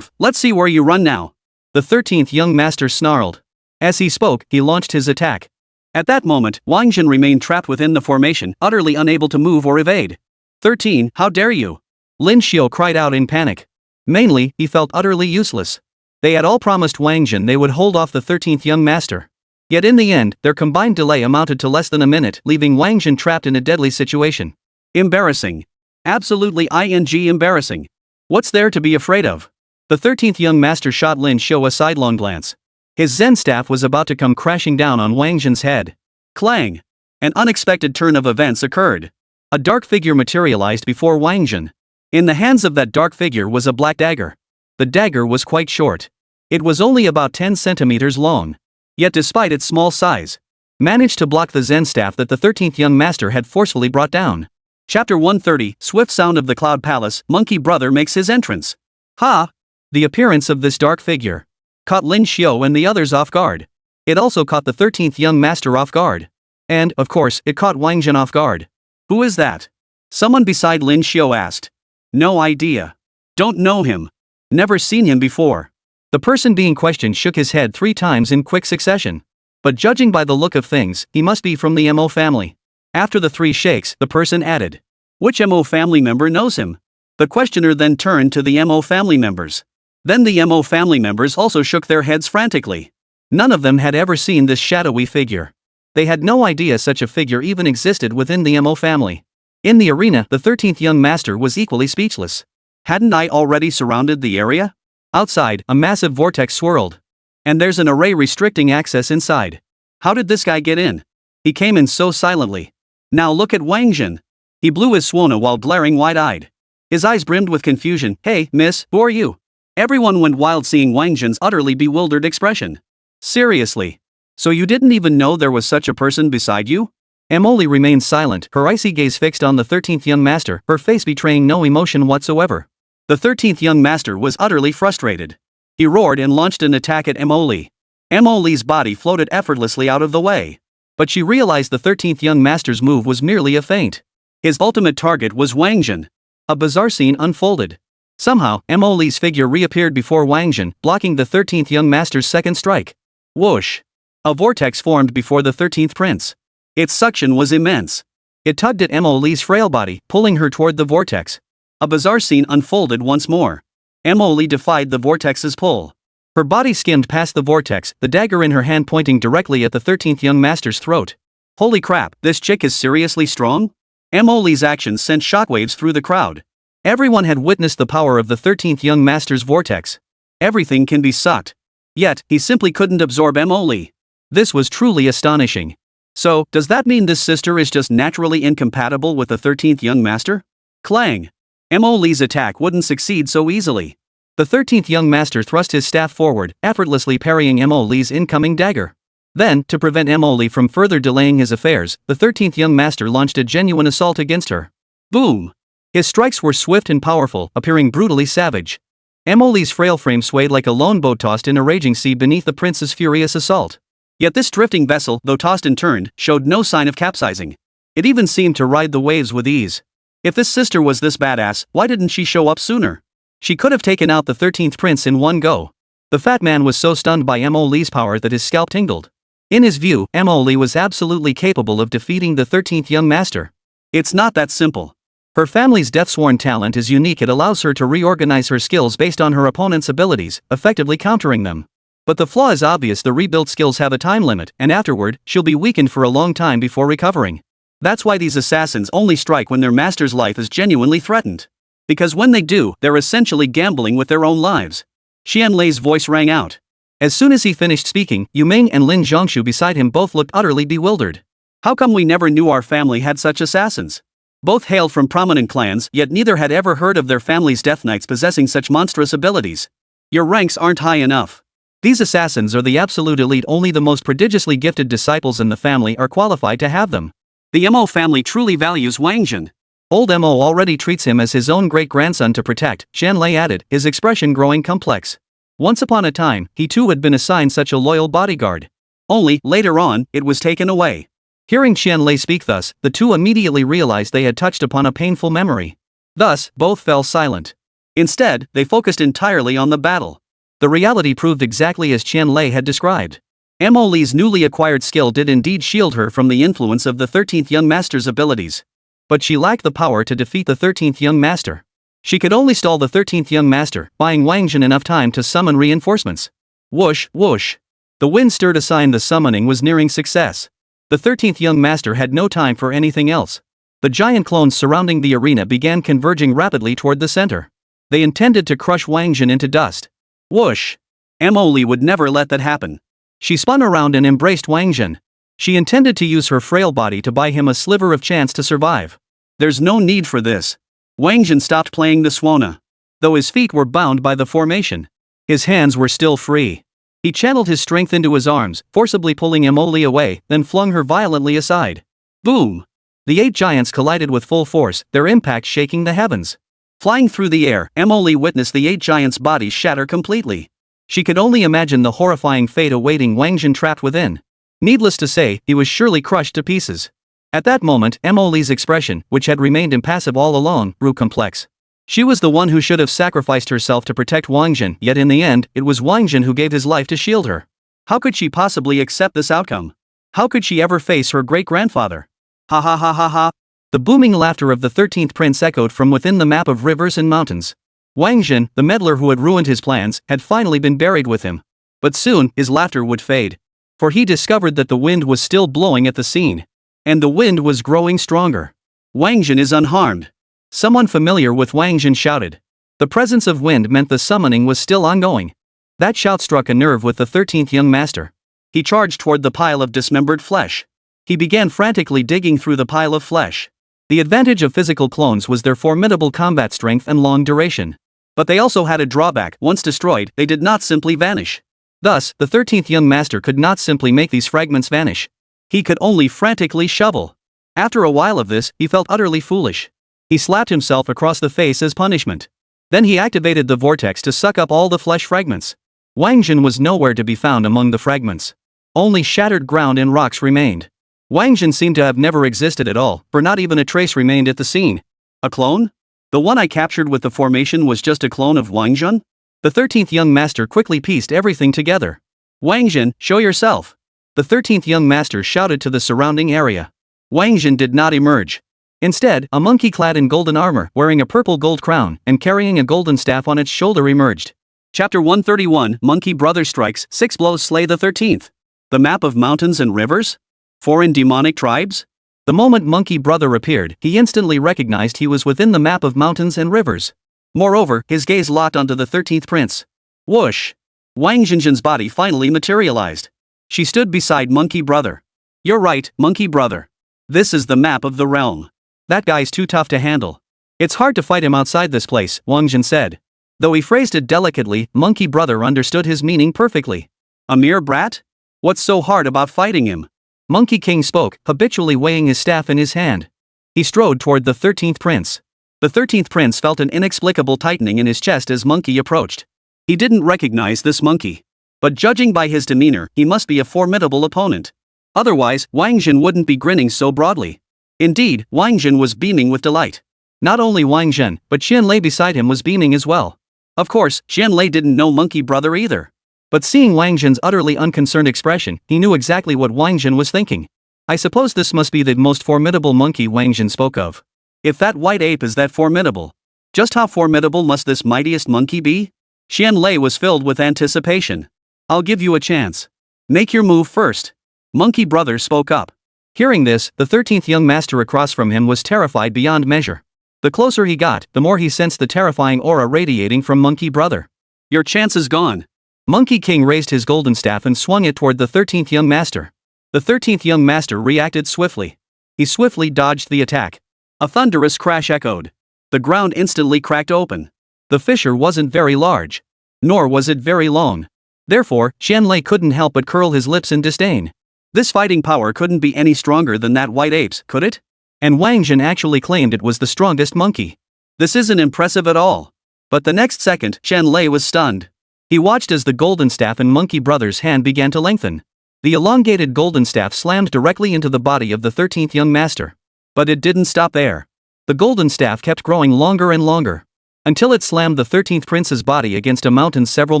Let's see where you run now. The 13th young master snarled. As he spoke, he launched his attack. At that moment, Wáng Zhen remained trapped within the formation, utterly unable to move or evade. 13, how dare you? Lin Xiao cried out in panic. Mainly, he felt utterly useless. They had all promised Wáng Zhen they would hold off the 13th young master. Yet in the end, their combined delay amounted to less than a minute, leaving Wáng Zhen trapped in a deadly situation. Embarrassing. Absolutely embarrassing. What's there to be afraid of? The 13th young master shot Lin Xiao a sidelong glance. His Zen staff was about to come crashing down on Wáng Zhen's head. Clang! An unexpected turn of events occurred. A dark figure materialized before Wáng Zhen. In the hands of that dark figure was a black dagger. The dagger was quite short. It was only about 10 centimeters long. Yet despite its small size, managed to block the Zen staff that the 13th young master had forcefully brought down. Chapter 130, Swift Sound of the Cloud Palace, Monkey Brother makes his entrance. Ha! The appearance of this dark figure caught Lin Xiao and the others off guard. It also caught the 13th young master off guard. And, of course, it caught Wáng Zhen off guard. Who is that? Someone beside Lin Xiao asked. No idea. Don't know him. Never seen him before. The person being questioned shook his head 3 times in quick succession. But judging by the look of things, he must be from the MO family. After the 3 shakes, the person added. Which MO family member knows him? The questioner then turned to the MO family members. Then the MO family members also shook their heads frantically. None of them had ever seen this shadowy figure. They had no idea such a figure even existed within the MO family. In the arena, the 13th young master was equally speechless. Hadn't I already surrounded the area? Outside, a massive vortex swirled. And there's an array restricting access inside. How did this guy get in? He came in so silently. Now look at Wáng Zhen. He blew his Suona while glaring wide-eyed. His eyes brimmed with confusion. Hey, miss, who are you? Everyone went wild seeing Wáng Zhen's utterly bewildered expression. Seriously? So you didn't even know there was such a person beside you? Emily remained silent, her icy gaze fixed on the 13th young master, her face betraying no emotion whatsoever. The 13th young master was utterly frustrated. He roared and launched an attack at Emily. Emily's body floated effortlessly out of the way. But she realized the 13th young master's move was merely a feint. His ultimate target was Wáng Zhen. A bizarre scene unfolded. Somehow, Emily's figure reappeared before Wáng Zhen, blocking the 13th young master's second strike. Whoosh! A vortex formed before the 13th prince. Its suction was immense. It tugged at Emily's frail body, pulling her toward the vortex. A bizarre scene unfolded once more. Emily defied the vortex's pull. Her body skimmed past the vortex, the dagger in her hand pointing directly at the 13th young master's throat. Holy crap, this chick is seriously strong? Emily's actions sent shockwaves through the crowd. Everyone had witnessed the power of the 13th young master's vortex. Everything can be sucked. Yet, he simply couldn't absorb Emily. This was truly astonishing. So, does that mean this sister is just naturally incompatible with the 13th young master? Clang! Emily's attack wouldn't succeed so easily. The 13th young master thrust his staff forward, effortlessly parrying Emily's incoming dagger. Then, to prevent Emily from further delaying his affairs, the 13th young master launched a genuine assault against her. Boom! His strikes were swift and powerful, appearing brutally savage. Emily's frail frame swayed like a lone boat tossed in a raging sea beneath the prince's furious assault. Yet this drifting vessel, though tossed and turned, showed no sign of capsizing. It even seemed to ride the waves with ease. If this sister was this badass, why didn't she show up sooner? She could have taken out the 13th prince in one go. The fat man was so stunned by Emily's power that his scalp tingled. In his view, Emily was absolutely capable of defeating the 13th young master. It's not that simple. Her family's death-sworn talent is unique. It allows her to reorganize her skills based on her opponent's abilities, effectively countering them. But the flaw is obvious: the rebuild skills have a time limit, and afterward, she'll be weakened for a long time before recovering. That's why these assassins only strike when their master's life is genuinely threatened. Because when they do, they're essentially gambling with their own lives. Qianlei's voice rang out. As soon as he finished speaking, Yu Ming and Lin Zhongshu beside him both looked utterly bewildered. How come we never knew our family had such assassins? Both hailed from prominent clans, yet neither had ever heard of their family's death knights possessing such monstrous abilities. Your ranks aren't high enough. These assassins are the absolute elite. Only the most prodigiously gifted disciples in the family are qualified to have them. The Mo family truly values Wáng Zhen. Old Mo already treats him as his own great-grandson to protect, Qianlei added, his expression growing complex. Once upon a time, he too had been assigned such a loyal bodyguard. Only, later on, it was taken away. Hearing Qianlei speak thus, the two immediately realized they had touched upon a painful memory. Thus, both fell silent. Instead, they focused entirely on the battle. The reality proved exactly as Qianlei had described. Emily's newly acquired skill did indeed shield her from the influence of the 13th young master's abilities. But she lacked the power to defeat the 13th young master. She could only stall the 13th young master, buying Wáng Zhen enough time to summon reinforcements. Whoosh, whoosh. The wind stirred a sign the summoning was nearing success. The 13th young master had no time for anything else. The giant clones surrounding the arena began converging rapidly toward the center. They intended to crush Wáng Zhen into dust. Whoosh! Emily would never let that happen. She spun around and embraced Wáng Zhen. She intended to use her frail body to buy him a sliver of chance to survive. There's no need for this. Wáng Zhen stopped playing the Suona. though his feet were bound by the formation. His hands were still free. He channeled his strength into his arms, forcibly pulling Emily away, then flung her violently aside. Boom! The 8 giants collided with full force, their impact shaking the heavens. Flying through the air, Emily witnessed the 8 giants' bodies shatter completely. She could only imagine the horrifying fate awaiting Wáng Zhen trapped within. Needless to say, he was surely crushed to pieces. At that moment, Emily's expression, which had remained impassive all along, grew complex. She was the one who should have sacrificed herself to protect Wáng Zhen, yet in the end, it was Wáng Zhen who gave his life to shield her. How could she possibly accept this outcome? How could she ever face her great-grandfather? Ha ha ha ha ha. The booming laughter of the 13th prince echoed from within the map of rivers and mountains. Wáng Zhen, the meddler who had ruined his plans, had finally been buried with him. But soon, his laughter would fade. For he discovered that the wind was still blowing at the scene. And the wind was growing stronger. Wáng Zhen is unharmed. Someone familiar with Wáng Zhen shouted. The presence of wind meant the summoning was still ongoing. That shout struck a nerve with the 13th young master. He charged toward the pile of dismembered flesh. He began frantically digging through the pile of flesh. The advantage of physical clones was their formidable combat strength and long duration. But they also had a drawback: once destroyed, they did not simply vanish. Thus, the 13th young master could not simply make these fragments vanish. He could only frantically shovel. After a while of this, he felt utterly foolish. He slapped himself across the face as punishment. Then he activated the vortex to suck up all the flesh fragments. Wáng Zhen was nowhere to be found among the fragments. Only shattered ground and rocks remained. Wáng Zhen seemed to have never existed at all, for not even a trace remained at the scene. A clone? The one I captured with the formation was just a clone of Wáng Zhen? The 13th young master quickly pieced everything together. Wáng Zhen, show yourself! The 13th young master shouted to the surrounding area. Wáng Zhen did not emerge. Instead, a monkey clad in golden armor, wearing a purple gold crown, and carrying a golden staff on its shoulder emerged. Chapter 131, Monkey Brother Strikes, 6 Blows Slay the 13th. The map of mountains and rivers? Foreign demonic tribes? The moment Monkey Brother appeared, he instantly recognized he was within the map of mountains and rivers. Moreover, his gaze locked onto the 13th prince. Whoosh! Wáng Zhen's body finally materialized. She stood beside Monkey Brother. You're right, Monkey Brother. This is the map of the realm. That guy's too tough to handle. It's hard to fight him outside this place, Wáng Zhen said. Though he phrased it delicately, Monkey Brother understood his meaning perfectly. A mere brat? What's so hard about fighting him? Monkey King spoke, habitually weighing his staff in his hand. He strode toward the 13th prince. The 13th prince felt an inexplicable tightening in his chest as Monkey approached. He didn't recognize this monkey. But judging by his demeanor, he must be a formidable opponent. Otherwise, Wáng Zhen wouldn't be grinning so broadly. Indeed, Wáng Zhen was beaming with delight. Not only Wáng Zhen, but Qianlei beside him was beaming as well. Of course, Qianlei didn't know Monkey Brother either. But seeing Wáng Zhen's utterly unconcerned expression, he knew exactly what Wáng Zhen was thinking. I suppose this must be the most formidable monkey Wáng Zhen spoke of. If that white ape is that formidable, just how formidable must this mightiest monkey be? Qianlei was filled with anticipation. I'll give you a chance. Make your move first. Monkey Brother spoke up. Hearing this, the 13th young master across from him was terrified beyond measure. The closer he got, the more he sensed the terrifying aura radiating from Monkey Brother. Your chance is gone. Monkey King raised his golden staff and swung it toward the 13th young master. The 13th young master reacted swiftly. He swiftly dodged the attack. A thunderous crash echoed. The ground instantly cracked open. The fissure wasn't very large. Nor was it very long. Therefore, Qianlei couldn't help but curl his lips in disdain. This fighting power couldn't be any stronger than that white ape's, could it? And Wáng Zhen actually claimed it was the strongest monkey. This isn't impressive at all. But the next second, Qianlei was stunned. He watched as the golden staff in Monkey Brother's hand began to lengthen. The elongated golden staff slammed directly into the body of the 13th young master. But it didn't stop there. The golden staff kept growing longer and longer. Until it slammed the 13th prince's body against a mountain several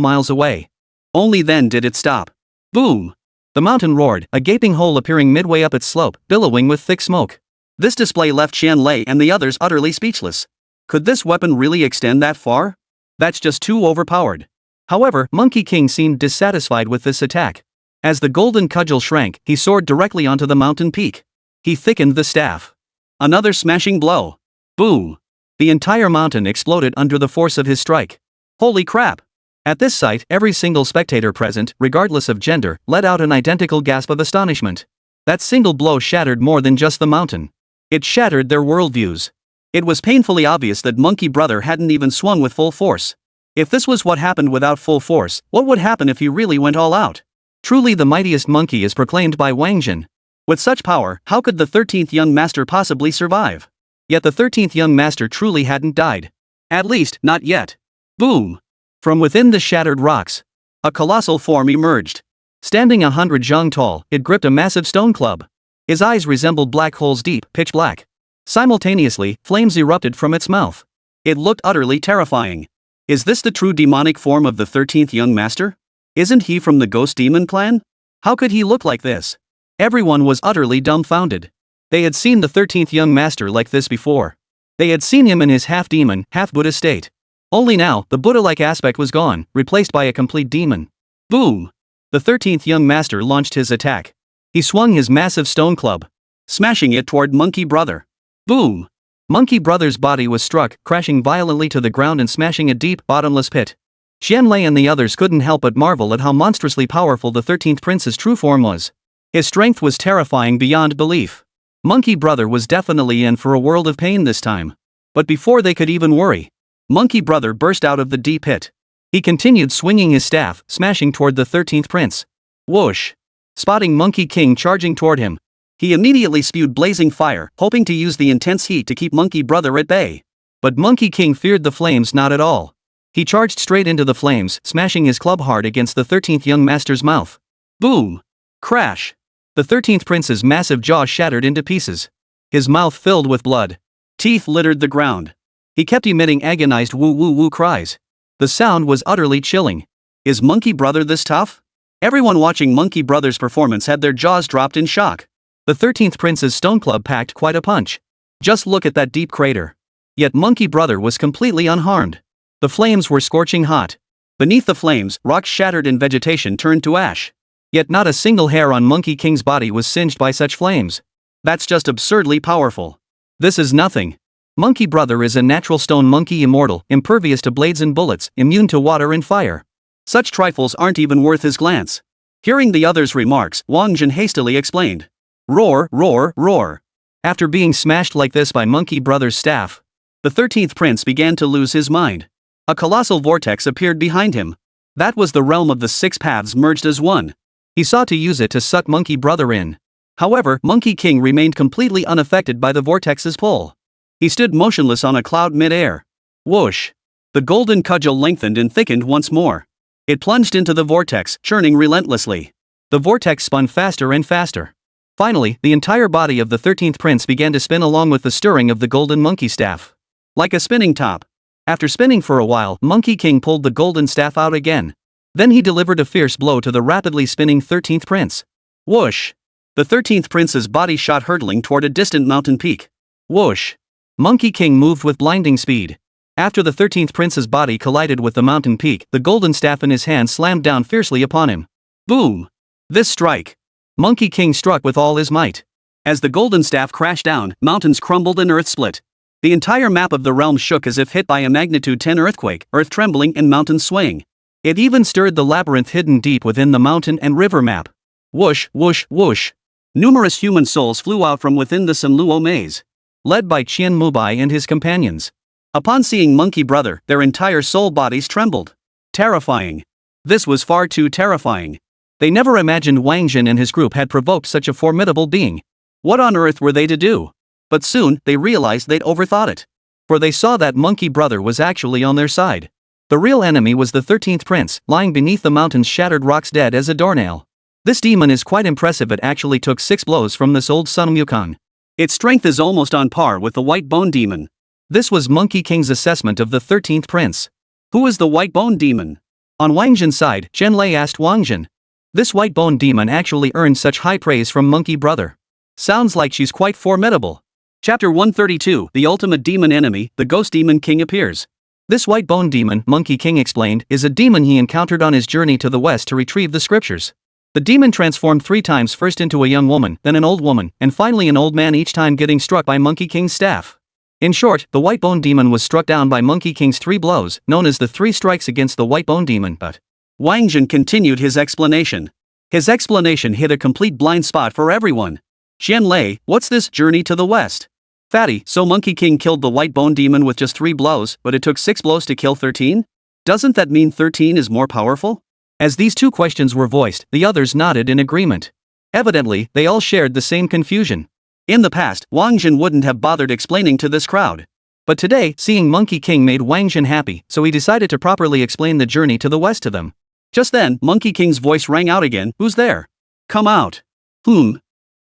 miles away. Only then did it stop. Boom! The mountain roared, a gaping hole appearing midway up its slope, billowing with thick smoke. This display left Qianlei and the others utterly speechless. Could this weapon really extend that far? That's just too overpowered. However, Monkey King seemed dissatisfied with this attack. As the golden cudgel shrank, he soared directly onto the mountain peak. He thickened the staff. Another smashing blow. Boom! The entire mountain exploded under the force of his strike. Holy crap! At this sight, every single spectator present, regardless of gender, let out an identical gasp of astonishment. That single blow shattered more than just the mountain. It shattered their worldviews. It was painfully obvious that Monkey Brother hadn't even swung with full force. If this was what happened without full force, what would happen if he really went all out? Truly the mightiest monkey is proclaimed by Wáng Zhen. With such power, how could the 13th young master possibly survive? Yet the 13th young master truly hadn't died. At least, not yet. Boom! From within the shattered rocks, a colossal form emerged. Standing 100 zhang tall, it gripped a massive stone club. His eyes resembled black holes deep, pitch black. Simultaneously, flames erupted from its mouth. It looked utterly terrifying. Is this the true demonic form of the 13th young master? Isn't he from the ghost demon clan? How could he look like this? Everyone was utterly dumbfounded. They had seen the 13th young master like this before. They had seen him in his half-demon, half-Buddha state. Only now, the Buddha-like aspect was gone, replaced by a complete demon. Boom! The 13th young master launched his attack. He swung his massive stone club, smashing it toward Monkey Brother. Boom! Monkey Brother's body was struck, crashing violently to the ground and smashing a deep, bottomless pit. Qianlei and the others couldn't help but marvel at how monstrously powerful the 13th prince's true form was. His strength was terrifying beyond belief. Monkey Brother was definitely in for a world of pain this time. But before they could even worry, Monkey Brother burst out of the deep pit. He continued swinging his staff, smashing toward the 13th prince. Whoosh! Spotting Monkey King charging toward him, he immediately spewed blazing fire, hoping to use the intense heat to keep Monkey Brother at bay. But Monkey King feared the flames not at all. He charged straight into the flames, smashing his club hard against the 13th young master's mouth. Boom! Crash! The 13th prince's massive jaw shattered into pieces. His mouth filled with blood. Teeth littered the ground. He kept emitting agonized woo-woo-woo cries. The sound was utterly chilling. Is Monkey Brother this tough? Everyone watching Monkey Brother's performance had their jaws dropped in shock. The 13th prince's stone club packed quite a punch. Just look at that deep crater. Yet Monkey Brother was completely unharmed. The flames were scorching hot. Beneath the flames, rocks shattered and vegetation turned to ash. Yet not a single hair on Monkey King's body was singed by such flames. That's just absurdly powerful. This is nothing. Monkey Brother is a natural stone monkey immortal, impervious to blades and bullets, immune to water and fire. Such trifles aren't even worth his glance. Hearing the others' remarks, Wáng Zhen hastily explained. Roar, roar, roar. After being smashed like this by Monkey Brother's staff, the 13th prince began to lose his mind. A colossal vortex appeared behind him. That was the realm of the 6 paths merged as one. He sought to use it to suck Monkey Brother in. However, Monkey King remained completely unaffected by the vortex's pull. He stood motionless on a cloud mid-air. Whoosh! The golden cudgel lengthened and thickened once more. It plunged into the vortex, churning relentlessly. The vortex spun faster and faster. Finally, the entire body of the 13th prince began to spin along with the stirring of the golden monkey staff. Like a spinning top. After spinning for a while, Monkey King pulled the golden staff out again. Then he delivered a fierce blow to the rapidly spinning 13th prince. Whoosh! The 13th prince's body shot hurtling toward a distant mountain peak. Whoosh! Monkey King moved with blinding speed. After the 13th prince's body collided with the mountain peak, the golden staff in his hand slammed down fiercely upon him. Boom! This strike! Monkey King struck with all his might. As the golden staff crashed down, mountains crumbled and earth split. The entire map of the realm shook as if hit by a magnitude 10 earthquake, earth trembling and mountains swaying. It even stirred the labyrinth hidden deep within the mountain and river map. Whoosh, whoosh, whoosh. Numerous human souls flew out from within the Sanluo maze, led by Qian Mubai and his companions. Upon seeing Monkey Brother, their entire soul bodies trembled. Terrifying. This was far too terrifying. They never imagined Wáng Zhen and his group had provoked such a formidable being. What on earth were they to do? But soon, they realized they'd overthought it. For they saw that Monkey Brother was actually on their side. The real enemy was the 13th prince, lying beneath the mountain's shattered rocks dead as a doornail. This demon is quite impressive. It actually took 6 blows from this old Sun Mukon. Its strength is almost on par with the White Bone Demon. This was Monkey King's assessment of the 13th prince. Who is the White Bone Demon? On Wáng Zhen's side, Qianlei asked Wáng Zhen. This White Bone Demon actually earned such high praise from Monkey Brother. Sounds like she's quite formidable. Chapter 132, The Ultimate Demon Enemy, the Ghost Demon King appears. This White Bone Demon, Monkey King explained, is a demon he encountered on his journey to the west to retrieve the scriptures. The demon transformed 3 times, first into a young woman, then an old woman, and finally an old man, each time getting struck by Monkey King's staff. In short, the White Bone Demon was struck down by Monkey King's 3 blows, known as the 3 strikes against the White Bone Demon. But Wáng Zhen continued his explanation. His explanation hit a complete blind spot for everyone. Qianlei, what's this journey to the west? Fatty, so Monkey King killed the white bone demon with just 3 blows, but it took 6 blows to kill 13? Doesn't that mean 13 is more powerful? As these two questions were voiced, the others nodded in agreement. Evidently, they all shared the same confusion. In the past, Wáng Zhen wouldn't have bothered explaining to this crowd. But today, seeing Monkey King made Wáng Zhen happy, so he decided to properly explain the journey to the west to them. Just then, Monkey King's voice rang out again. Who's there? Come out.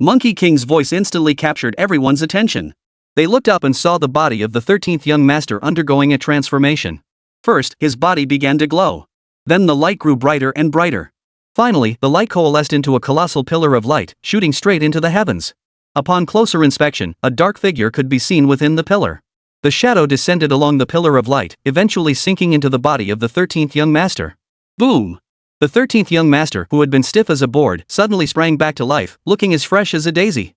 Monkey King's voice instantly captured everyone's attention. They looked up and saw the body of the 13th young master undergoing a transformation. First, his body began to glow. Then the light grew brighter and brighter. Finally, the light coalesced into a colossal pillar of light, shooting straight into the heavens. Upon closer inspection, a dark figure could be seen within the pillar. The shadow descended along the pillar of light, eventually sinking into the body of the 13th young master. Boom! The 13th young master, who had been stiff as a board, suddenly sprang back to life, looking as fresh as a daisy.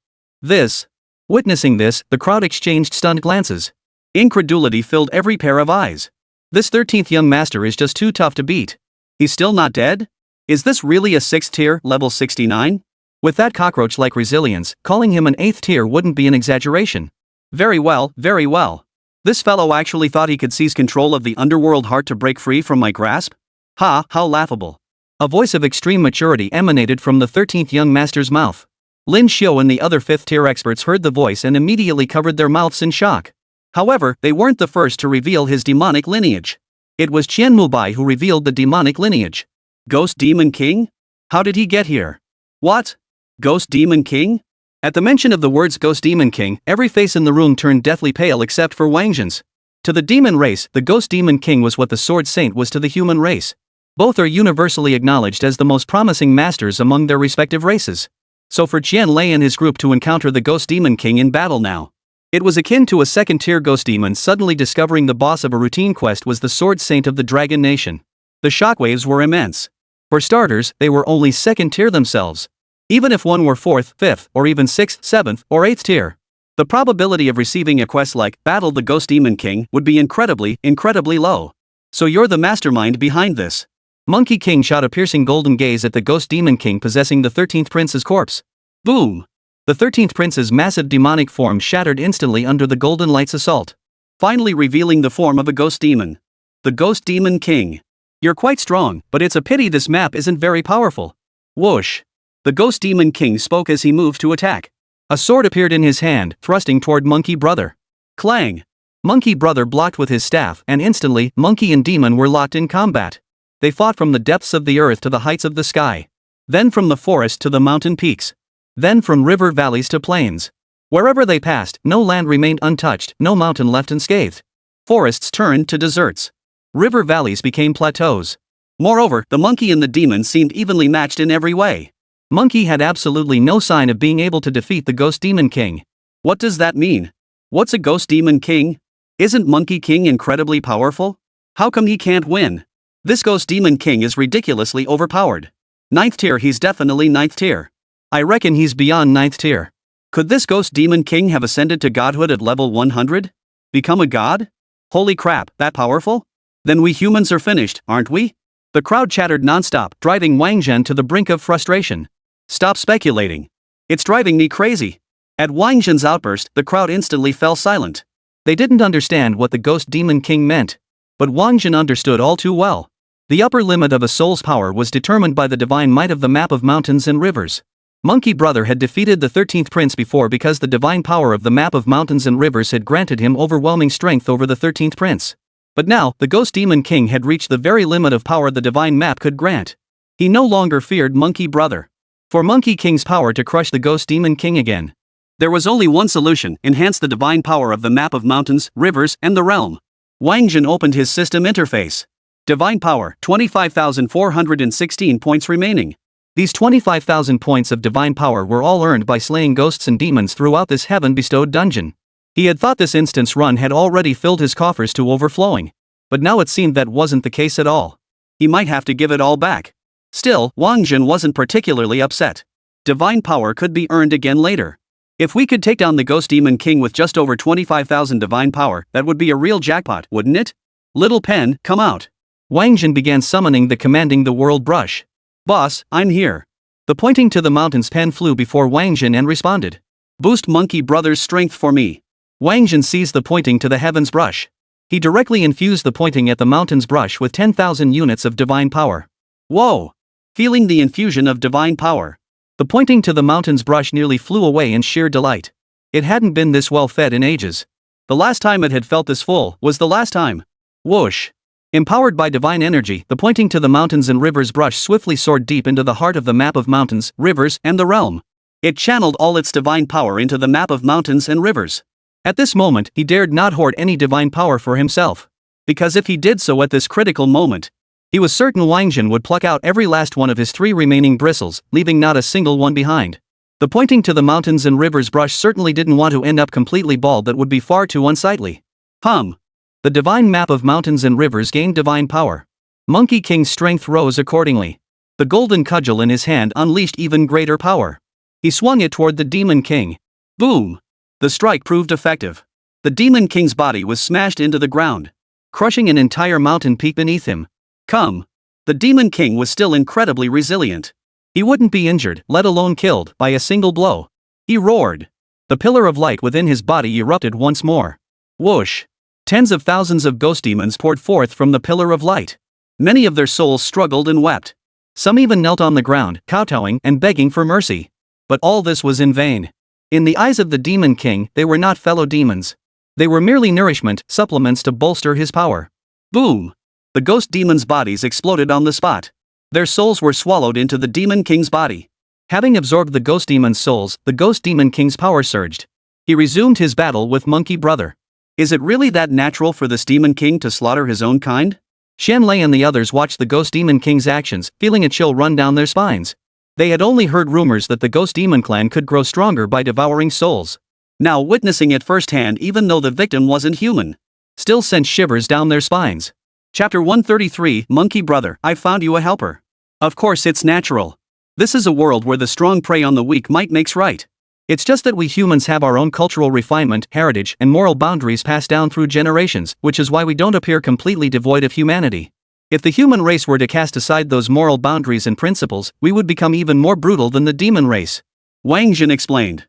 Witnessing this, the crowd exchanged stunned glances. Incredulity filled every pair of eyes. This 13th young master is just too tough to beat. He's still not dead? Is this really a 6th tier, level 69? With that cockroach-like resilience, calling him an 8th tier wouldn't be an exaggeration. Very well, very well. This fellow actually thought he could seize control of the underworld heart to break free from my grasp? Ha, how laughable. A voice of extreme maturity emanated from the 13th young master's mouth. Lin Xiu and the other 5th tier experts heard the voice and immediately covered their mouths in shock. However, they weren't the first to reveal his demonic lineage. It was Qian Mubai who revealed the demonic lineage. Ghost Demon King? How did he get here? What? Ghost Demon King? At the mention of the words Ghost Demon King, every face in the room turned deathly pale except for Wáng Zhen's. To the demon race, the Ghost Demon King was what the Sword Saint was to the human race. Both are universally acknowledged as the most promising masters among their respective races. So for Qian Lei and his group to encounter the Ghost Demon King in battle now, it was akin to a second-tier ghost demon suddenly discovering the boss of a routine quest was the Sword Saint of the Dragon Nation. The shockwaves were immense. For starters, they were only second-tier themselves. Even if one were 4th, 5th, or even 6th, 7th, or 8th tier, the probability of receiving a quest like Battle the Ghost Demon King would be incredibly low. So you're the mastermind behind this. Monkey King shot a piercing golden gaze at the Ghost Demon King possessing the 13th prince's corpse. Boom! The 13th prince's massive demonic form shattered instantly under the golden light's assault, finally revealing the form of a ghost demon. The Ghost Demon King. You're quite strong, but it's a pity this map isn't very powerful. Whoosh! The Ghost Demon King spoke as he moved to attack. A sword appeared in his hand, thrusting toward Monkey Brother. Clang! Monkey Brother blocked with his staff, and instantly, Monkey and Demon were locked in combat. They fought from the depths of the earth to the heights of the sky. Then from the forest to the mountain peaks. Then from river valleys to plains. Wherever they passed, no land remained untouched, no mountain left unscathed. Forests turned to deserts. River valleys became plateaus. Moreover, the monkey and the demon seemed evenly matched in every way. Monkey had absolutely no sign of being able to defeat the Ghost Demon King. What does that mean? What's a Ghost Demon King? Isn't Monkey King incredibly powerful? How come he can't win? This Ghost Demon King is ridiculously overpowered. 9th tier, he's definitely 9th tier. I reckon he's beyond 9th tier. Could this Ghost Demon King have ascended to godhood at level 100? Become a god? Holy crap, that powerful? Then we humans are finished, aren't we? The crowd chattered nonstop, driving Wáng Zhen to the brink of frustration. Stop speculating. It's driving me crazy. At Wáng Zhen's outburst, the crowd instantly fell silent. They didn't understand what the Ghost Demon King meant. But Wáng Zhen understood all too well. The upper limit of a soul's power was determined by the divine might of the map of mountains and rivers. Monkey Brother had defeated the 13th prince before because the divine power of the map of mountains and rivers had granted him overwhelming strength over the 13th prince. But now, the Ghost Demon King had reached the very limit of power the divine map could grant. He no longer feared Monkey Brother. For Monkey King's power to crush the Ghost Demon King again, there was only one solution: enhance the divine power of the map of mountains, rivers, and the realm. Wáng Zhen opened his system interface. Divine power, 25,416 points remaining. These 25,000 points of divine power were all earned by slaying ghosts and demons throughout this heaven-bestowed dungeon. He had thought this instance run had already filled his coffers to overflowing. But now it seemed that wasn't the case at all. He might have to give it all back. Still, Wáng Zhen wasn't particularly upset. Divine power could be earned again later. If we could take down the Ghost Demon King with just over 25,000 divine power, that would be a real jackpot, wouldn't it? Little pen, come out. Wáng Zhen began summoning the commanding the world brush. Boss, I'm here. The pointing to the mountains pen flew before Wáng Zhen and responded. Boost Monkey Brother's strength for me. Wáng Zhen seized the pointing to the heavens brush. He directly infused the pointing at the mountains brush with 10,000 units of divine power. Whoa! Feeling the infusion of divine power, the pointing to the mountains brush nearly flew away in sheer delight. It hadn't been this well fed in ages. The last time it had felt this full was the last time. Whoosh! Empowered by divine energy, the pointing to the mountains and rivers brush swiftly soared deep into the heart of the map of mountains, rivers, and the realm. It channeled all its divine power into the map of mountains and rivers. At this moment, he dared not hoard any divine power for himself. Because if he did so at this critical moment, he was certain Wáng Zhen would pluck out every last one of his 3 remaining bristles, leaving not a single one behind. The pointing to the mountains and rivers brush certainly didn't want to end up completely bald. That would be far too unsightly. The divine map of mountains and rivers gained divine power. Monkey King's strength rose accordingly. The golden cudgel in his hand unleashed even greater power. He swung it toward the Demon King. Boom! The strike proved effective. The Demon King's body was smashed into the ground, crushing an entire mountain peak beneath him. The Demon King was still incredibly resilient. He wouldn't be injured, let alone killed, by a single blow. He roared. The pillar of light within his body erupted once more. Whoosh! Tens of thousands of ghost demons poured forth from the pillar of light. Many of their souls struggled and wept. Some even knelt on the ground, kowtowing and begging for mercy. But all this was in vain. In the eyes of the Demon King, they were not fellow demons. They were merely nourishment, supplements to bolster his power. Boom! The ghost demons' bodies exploded on the spot. Their souls were swallowed into the Demon King's body. Having absorbed the ghost demon's souls, the ghost demon king's power surged. He resumed his battle with Monkey Brother. Is it really that natural for this Demon King to slaughter his own kind? Shen Lei and the others watched the Ghost Demon King's actions, feeling a chill run down their spines. They had only heard rumors that the Ghost Demon clan could grow stronger by devouring souls. Now witnessing it firsthand, even though the victim wasn't human, still sent shivers down their spines. Chapter 133, Monkey Brother, I found you a helper. Of course it's natural. This is a world where the strong prey on the weak might makes right. It's just that we humans have our own cultural refinement, heritage, and moral boundaries passed down through generations, which is why we don't appear completely devoid of humanity. If the human race were to cast aside those moral boundaries and principles, we would become even more brutal than the demon race. Wáng Zhen explained.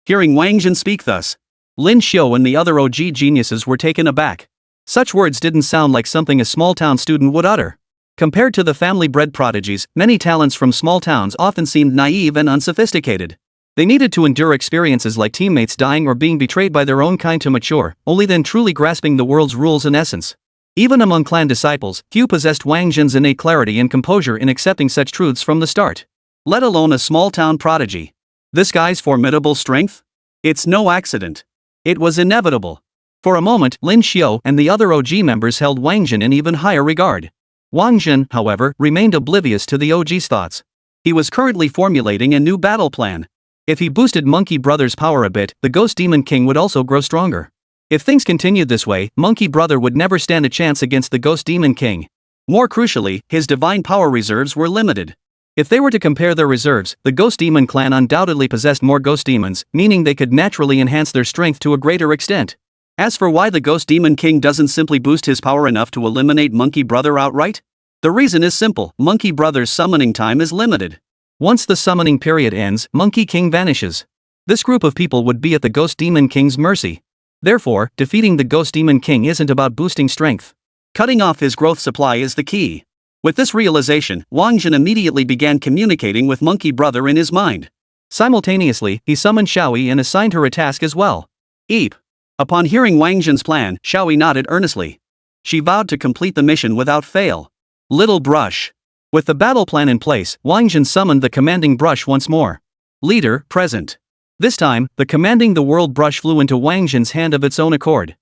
Hearing Wáng Zhen speak thus, Lin Xiu and the other OG geniuses were taken aback. Such words didn't sound like something a small-town student would utter. Compared to the family-bred prodigies, many talents from small towns often seemed naive and unsophisticated. They needed to endure experiences like teammates dying or being betrayed by their own kind to mature, only then truly grasping the world's rules and essence. Even among clan disciples, few possessed Wáng Zhen's innate clarity and composure in accepting such truths from the start. Let alone a small-town prodigy. This guy's formidable strength? It's no accident. It was inevitable. For a moment, Lin Xiu and the other OG members held Wáng Zhen in even higher regard. Wáng Zhen, however, remained oblivious to the OG's thoughts. He was currently formulating a new battle plan. If he boosted Monkey Brother's power a bit, the Ghost Demon King would also grow stronger. If things continued this way, Monkey Brother would never stand a chance against the Ghost Demon King. More crucially, his divine power reserves were limited. If they were to compare their reserves, the Ghost Demon clan undoubtedly possessed more ghost demons, meaning they could naturally enhance their strength to a greater extent. As for why the Ghost Demon King doesn't simply boost his power enough to eliminate Monkey Brother outright? The reason is simple: Monkey Brother's summoning time is limited. Once the summoning period ends, Monkey King vanishes. This group of people would be at the Ghost Demon King's mercy. Therefore, defeating the Ghost Demon King isn't about boosting strength. Cutting off his growth supply is the key. With this realization, Wáng Zhen immediately began communicating with Monkey Brother in his mind. Simultaneously, he summoned Xiaoyi and assigned her a task as well. Eep. Upon hearing Wáng Zhen's plan, Xiaoyi nodded earnestly. She vowed to complete the mission without fail. Little Brush. With the battle plan in place, Wáng Zhen summoned the commanding brush once more. Leader, present. This time, the commanding the world brush flew into Wáng Zhen's hand of its own accord.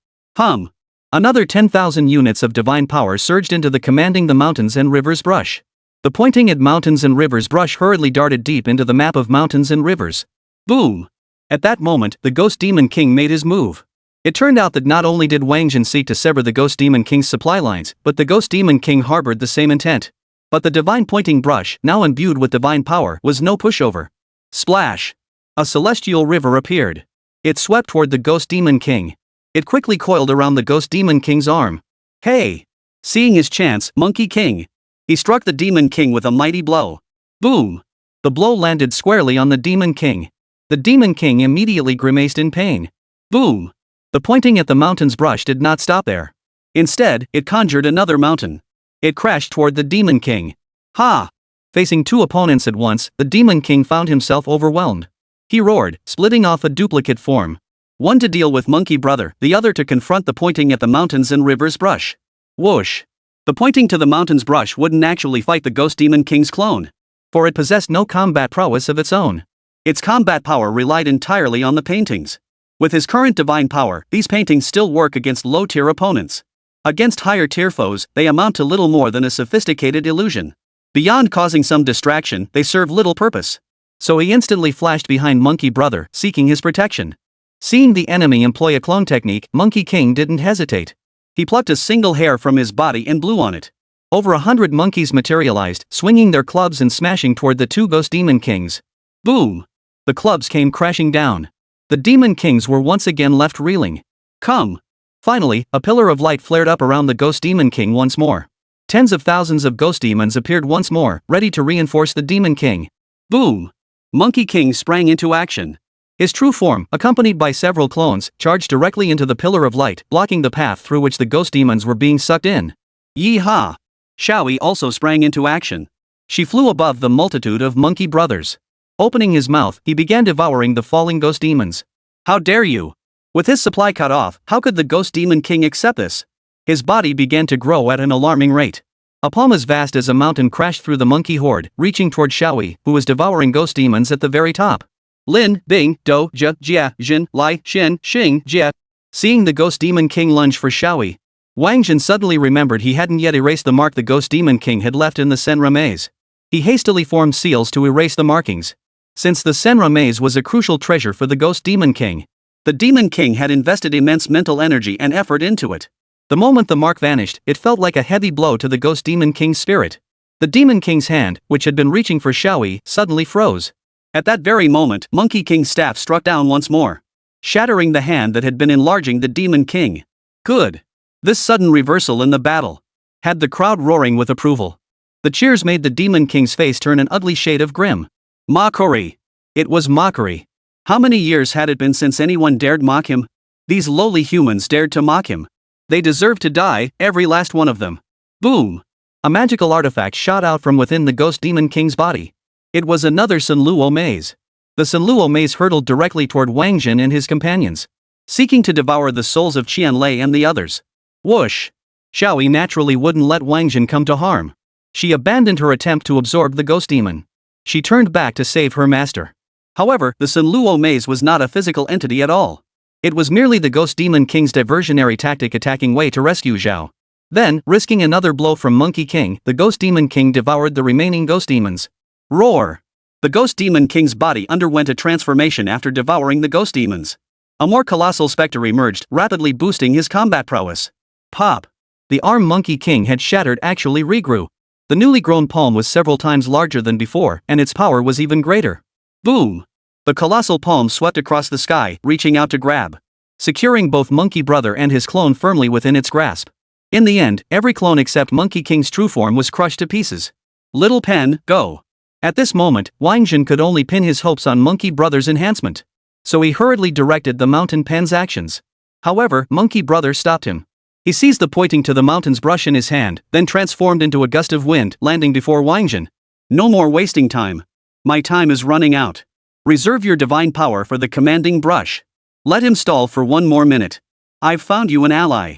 Another 10,000 units of divine power surged into the commanding the mountains and rivers brush. The pointing at mountains and rivers brush hurriedly darted deep into the map of mountains and rivers. Boom! At that moment, the Ghost Demon King made his move. It turned out that not only did Wáng Zhen seek to sever the Ghost Demon King's supply lines, but the Ghost Demon King harbored the same intent. But the divine pointing brush, now imbued with divine power, was no pushover. Splash! A celestial river appeared. It swept toward the Ghost Demon King. It quickly coiled around the Ghost Demon King's arm. Hey! Seeing his chance, Monkey King. He struck the Demon King with a mighty blow. Boom! The blow landed squarely on the Demon King. The Demon King immediately grimaced in pain. Boom! The pointing at the mountain's brush did not stop there. Instead, it conjured another mountain. It crashed toward the Demon King. Ha! Facing two opponents at once, the Demon King found himself overwhelmed. He roared, splitting off a duplicate form. One to deal with Monkey Brother, the other to confront the pointing at the mountains and rivers brush. Whoosh! The pointing to the mountain's brush wouldn't actually fight the Ghost Demon King's clone, for it possessed no combat prowess of its own. Its combat power relied entirely on the paintings. With his current divine power, these paintings still work against low-tier opponents. Against higher-tier foes, they amount to little more than a sophisticated illusion. Beyond causing some distraction, they serve little purpose. So he instantly flashed behind Monkey Brother, seeking his protection. Seeing the enemy employ a clone technique, Monkey King didn't hesitate. He plucked a single hair from his body and blew on it. Over 100 monkeys materialized, swinging their clubs and smashing toward the two Ghost Demon Kings. Boom! The clubs came crashing down. The Demon Kings were once again left reeling. Come! Finally, a pillar of light flared up around the Ghost Demon King once more. Tens of thousands of ghost demons appeared once more, ready to reinforce the Demon King. Boom! Monkey King sprang into action. His true form, accompanied by several clones, charged directly into the pillar of light, blocking the path through which the ghost demons were being sucked in. Yee-haw! Xiaoyi also sprang into action. She flew above the multitude of monkey brothers. Opening his mouth, he began devouring the falling ghost demons. How dare you! With his supply cut off, how could the Ghost Demon King accept this? His body began to grow at an alarming rate. A palm as vast as a mountain crashed through the monkey horde, reaching toward Xiaoyi, who was devouring ghost demons at the very top. Lin, Bing, Do, Jia, Jia, Jin, Lai, Xin, Xing, Jia. Seeing the Ghost Demon King lunge for Xiaoyi, Wáng Zhen suddenly remembered he hadn't yet erased the mark the Ghost Demon King had left in the Senra maze. He hastily formed seals to erase the markings. Since the Senra maze was a crucial treasure for the Ghost Demon King, the Demon King had invested immense mental energy and effort into it. The moment the mark vanished, it felt like a heavy blow to the Ghost Demon King's spirit. The Demon King's hand, which had been reaching for Xiaoyi, suddenly froze. At that very moment, Monkey King's staff struck down once more, shattering the hand that had been enlarging the Demon King. Good. This sudden reversal in the battle had the crowd roaring with approval. The cheers made the Demon King's face turn an ugly shade of grim. Mockery. It was mockery. How many years had it been since anyone dared mock him? These lowly humans dared to mock him. They deserved to die, every last one of them. Boom! A magical artifact shot out from within the Ghost Demon King's body. It was another Sunluo maze. The Sunluo maze hurtled directly toward Wáng Zhen and his companions, seeking to devour the souls of Qianlei and the others. Whoosh! Xiaoyi naturally wouldn't let Wáng Zhen come to harm. She abandoned her attempt to absorb the ghost demon. She turned back to save her master. However, the Sunluo maze was not a physical entity at all. It was merely the Ghost Demon King's diversionary tactic attacking way to rescue Zhao. Then, risking another blow from Monkey King, the Ghost Demon King devoured the remaining ghost demons. Roar! The Ghost Demon King's body underwent a transformation after devouring the ghost demons. A more colossal specter emerged, rapidly boosting his combat prowess. Pop! The arm Monkey King had shattered actually regrew. The newly grown palm was several times larger than before, and its power was even greater. Boom! The colossal palm swept across the sky, reaching out to grab, securing both Monkey Brother and his clone firmly within its grasp. In the end, every clone except Monkey King's true form was crushed to pieces. Little pen, go! At this moment, Wáng Zhen could only pin his hopes on Monkey Brother's enhancement. So he hurriedly directed the mountain pen's actions. However, Monkey Brother stopped him. He seized the pointing to the mountain's brush in his hand, then transformed into a gust of wind, landing before Wáng Zhen. No more wasting time. My time is running out. Reserve your divine power for the commanding brush. Let him stall for one more minute. I've found you an ally.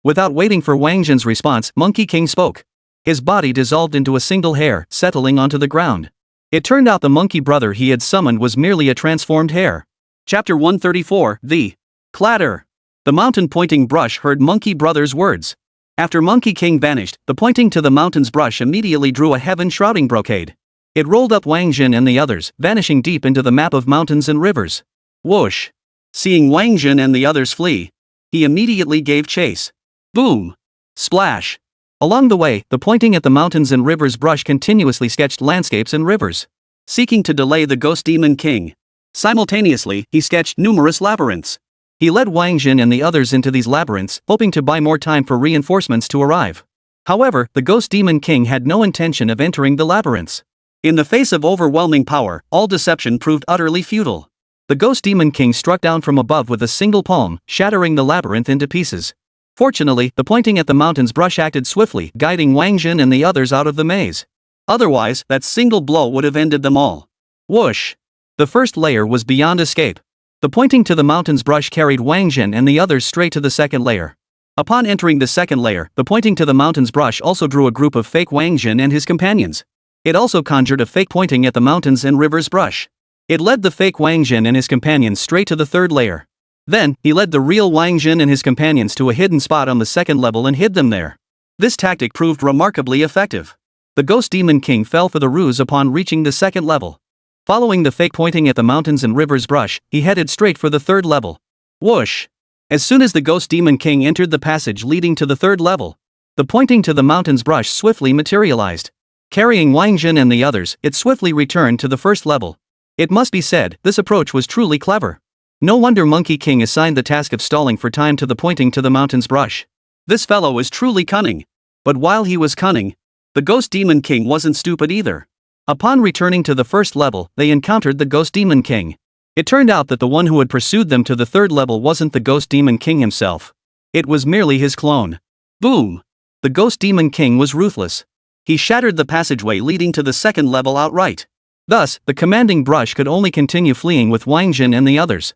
Without waiting for Wáng Zhen's response, Monkey King spoke. His body dissolved into a single hair, settling onto the ground. It turned out the Monkey Brother he had summoned was merely a transformed hair. Chapter 134, The Clatter. The mountain pointing brush heard Monkey Brother's words. After Monkey King vanished, the pointing to the mountain's brush immediately drew a heaven-shrouding brocade. It rolled up Wáng Zhen and the others, vanishing deep into the map of mountains and rivers. Whoosh! Seeing Wáng Zhen and the others flee, he immediately gave chase. Boom! Splash! Along the way, the pointing at the mountains and rivers brush continuously sketched landscapes and rivers, seeking to delay the Ghost Demon King. Simultaneously, he sketched numerous labyrinths. He led Wáng Zhen and the others into these labyrinths, hoping to buy more time for reinforcements to arrive. However, the Ghost Demon King had no intention of entering the labyrinths. In the face of overwhelming power, all deception proved utterly futile. The Ghost Demon King struck down from above with a single palm, shattering the labyrinth into pieces. Fortunately, the pointing at the mountain's brush acted swiftly, guiding Wáng Zhen and the others out of the maze. Otherwise, that single blow would have ended them all. Whoosh! The first layer was beyond escape. The pointing to the mountain's brush carried Wáng Zhen and the others straight to the second layer. Upon entering the second layer, the pointing to the mountain's brush also drew a group of fake Wáng Zhen and his companions. It also conjured a fake pointing at the mountains and river's brush. It led the fake Wáng Zhen and his companions straight to the third layer. Then, he led the real Wáng Zhen and his companions to a hidden spot on the second level and hid them there. This tactic proved remarkably effective. The Ghost Demon King fell for the ruse upon reaching the second level. Following the fake pointing at the mountains and river's brush, he headed straight for the third level. Whoosh! As soon as the Ghost Demon King entered the passage leading to the third level, the pointing to the mountain's brush swiftly materialized. Carrying Wáng Zhen and the others, it swiftly returned to the first level. It must be said, this approach was truly clever. No wonder Monkey King assigned the task of stalling for time to the pointing to the mountain's brush. This fellow is truly cunning. But while he was cunning, the Ghost Demon King wasn't stupid either. Upon returning to the first level, they encountered the Ghost Demon King. It turned out that the one who had pursued them to the third level wasn't the Ghost Demon King himself. It was merely his clone. Boom! The Ghost Demon King was ruthless. He shattered the passageway leading to the second level outright. Thus, the commanding brush could only continue fleeing with Wáng Zhen and the others.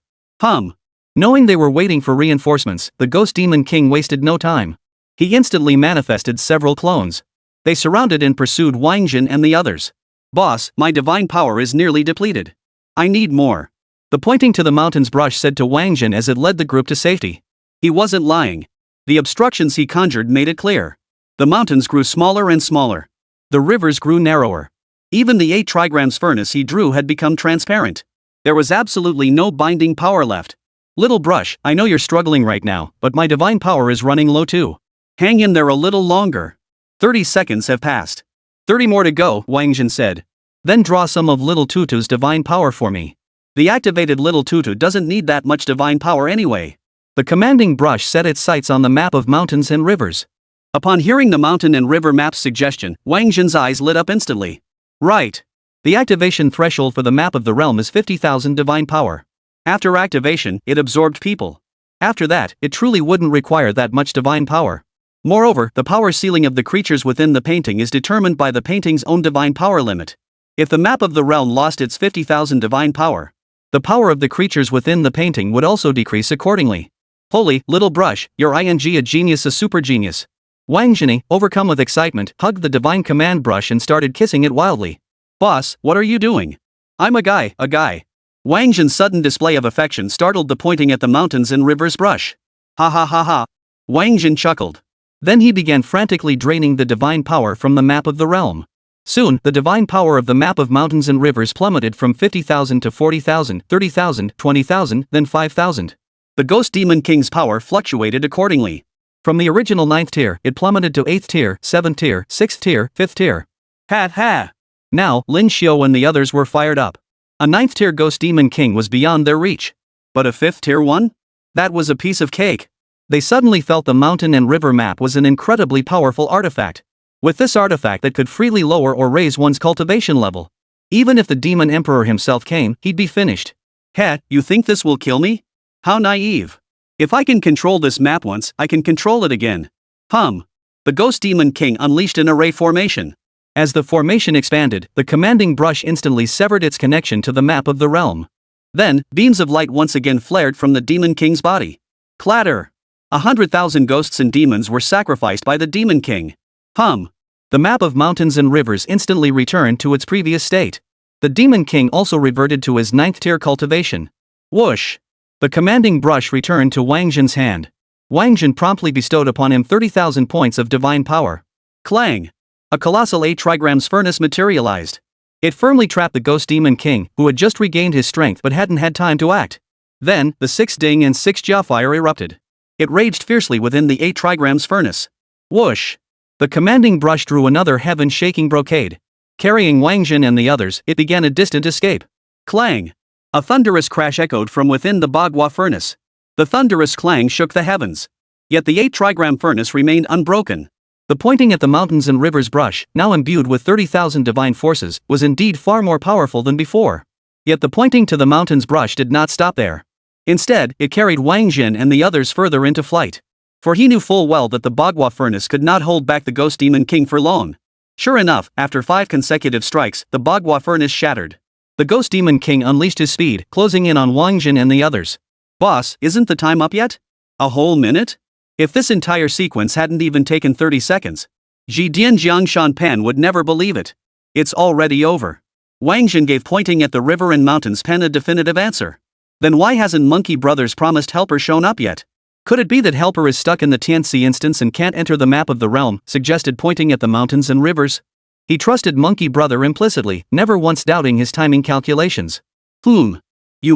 Knowing they were waiting for reinforcements, the Ghost Demon King wasted no time. He instantly manifested several clones. They surrounded and pursued Wáng Zhen and the others. Boss, my divine power is nearly depleted. I need more. The pointing to the mountain's brush said to Wáng Zhen as it led the group to safety. He wasn't lying. The obstructions he conjured made it clear. The mountains grew smaller and smaller. The rivers grew narrower. Even the 8 trigrams furnace he drew had become transparent. There was absolutely no binding power left. Little brush, I know you're struggling right now, but my divine power is running low too. Hang in there a little longer. 30 seconds have passed. 30 more to go, Wáng Zhen said. Then draw some of Little Tutu's divine power for me. The activated Little Tutu doesn't need that much divine power anyway. The commanding brush set its sights on the map of mountains and rivers. Upon hearing the mountain and river map's suggestion, Wáng Zhen's eyes lit up instantly. Right. The activation threshold for the map of the realm is 50,000 divine power. After activation, it absorbed people. After that, it truly wouldn't require that much divine power. Moreover, the power ceiling of the creatures within the painting is determined by the painting's own divine power limit. If the map of the realm lost its 50,000 divine power, the power of the creatures within the painting would also decrease accordingly. Holy, little brush, you're a genius, a super genius. Wáng Zhen, overcome with excitement, hugged the divine command brush and started kissing it wildly. Boss, what are you doing? I'm a guy. Wáng Zhen's sudden display of affection startled the pointing at the mountains and rivers brush. Ha ha ha ha. Wáng Zhen chuckled. Then he began frantically draining the divine power from the map of the realm. Soon, the divine power of the map of mountains and rivers plummeted from 50,000 to 40,000, 30,000, 20,000, then 5,000. The Ghost Demon King's power fluctuated accordingly. From the original 9th tier, it plummeted to 8th tier, 7th tier, 6th tier, 5th tier. Ha! Now, Lin Xiu and the others were fired up. A 9th tier Ghost Demon King was beyond their reach. But a 5th tier one? That was a piece of cake. They suddenly felt the mountain and river map was an incredibly powerful artifact. With this artifact that could freely lower or raise one's cultivation level. Even if the Demon Emperor himself came, he'd be finished. You think this will kill me? How naive. If I can control this map once, I can control it again. The Ghost Demon King unleashed an array formation. As the formation expanded, the commanding brush instantly severed its connection to the map of the realm. Then, beams of light once again flared from the Demon King's body. Clatter! 100,000 ghosts and demons were sacrificed by the Demon King. The map of mountains and rivers instantly returned to its previous state. The Demon King also reverted to his 9th tier cultivation. Whoosh! The commanding brush returned to Wáng Zhen's hand. Wáng Zhen promptly bestowed upon him 30,000 points of divine power. Clang! A colossal 8 trigrams furnace materialized. It firmly trapped the Ghost Demon King, who had just regained his strength but hadn't had time to act. Then, the 6 Ding and 6 Jia fire erupted. It raged fiercely within the 8 trigrams furnace. Whoosh! The commanding brush drew another heaven-shaking brocade. Carrying Wáng Zhen and the others, it began a distant escape. Clang! A thunderous crash echoed from within the Bagua furnace. The thunderous clang shook the heavens. Yet the 8 trigram furnace remained unbroken. The pointing at the mountains and rivers brush, now imbued with 30,000 divine forces, was indeed far more powerful than before. Yet the pointing to the mountains brush did not stop there. Instead, it carried Wáng Zhen and the others further into flight. For he knew full well that the Bagua furnace could not hold back the Ghost Demon King for long. Sure enough, after 5 consecutive strikes, the Bagua furnace shattered. The Ghost Demon King unleashed his speed, closing in on Wáng Zhen and the others. Boss, isn't the time up yet? A whole minute? If this entire sequence hadn't even taken 30 seconds, Ji Dian Jiangshan Pan would never believe it. It's already over. Wáng Zhen gave pointing at the river and mountains pen a definitive answer. Then why hasn't Monkey Brothers' promised helper shown up yet? Could it be that helper is stuck in the Tianxi instance and can't enter the map of the realm, suggested pointing at the mountains and rivers? He trusted Monkey Brother implicitly, never once doubting his timing calculations. You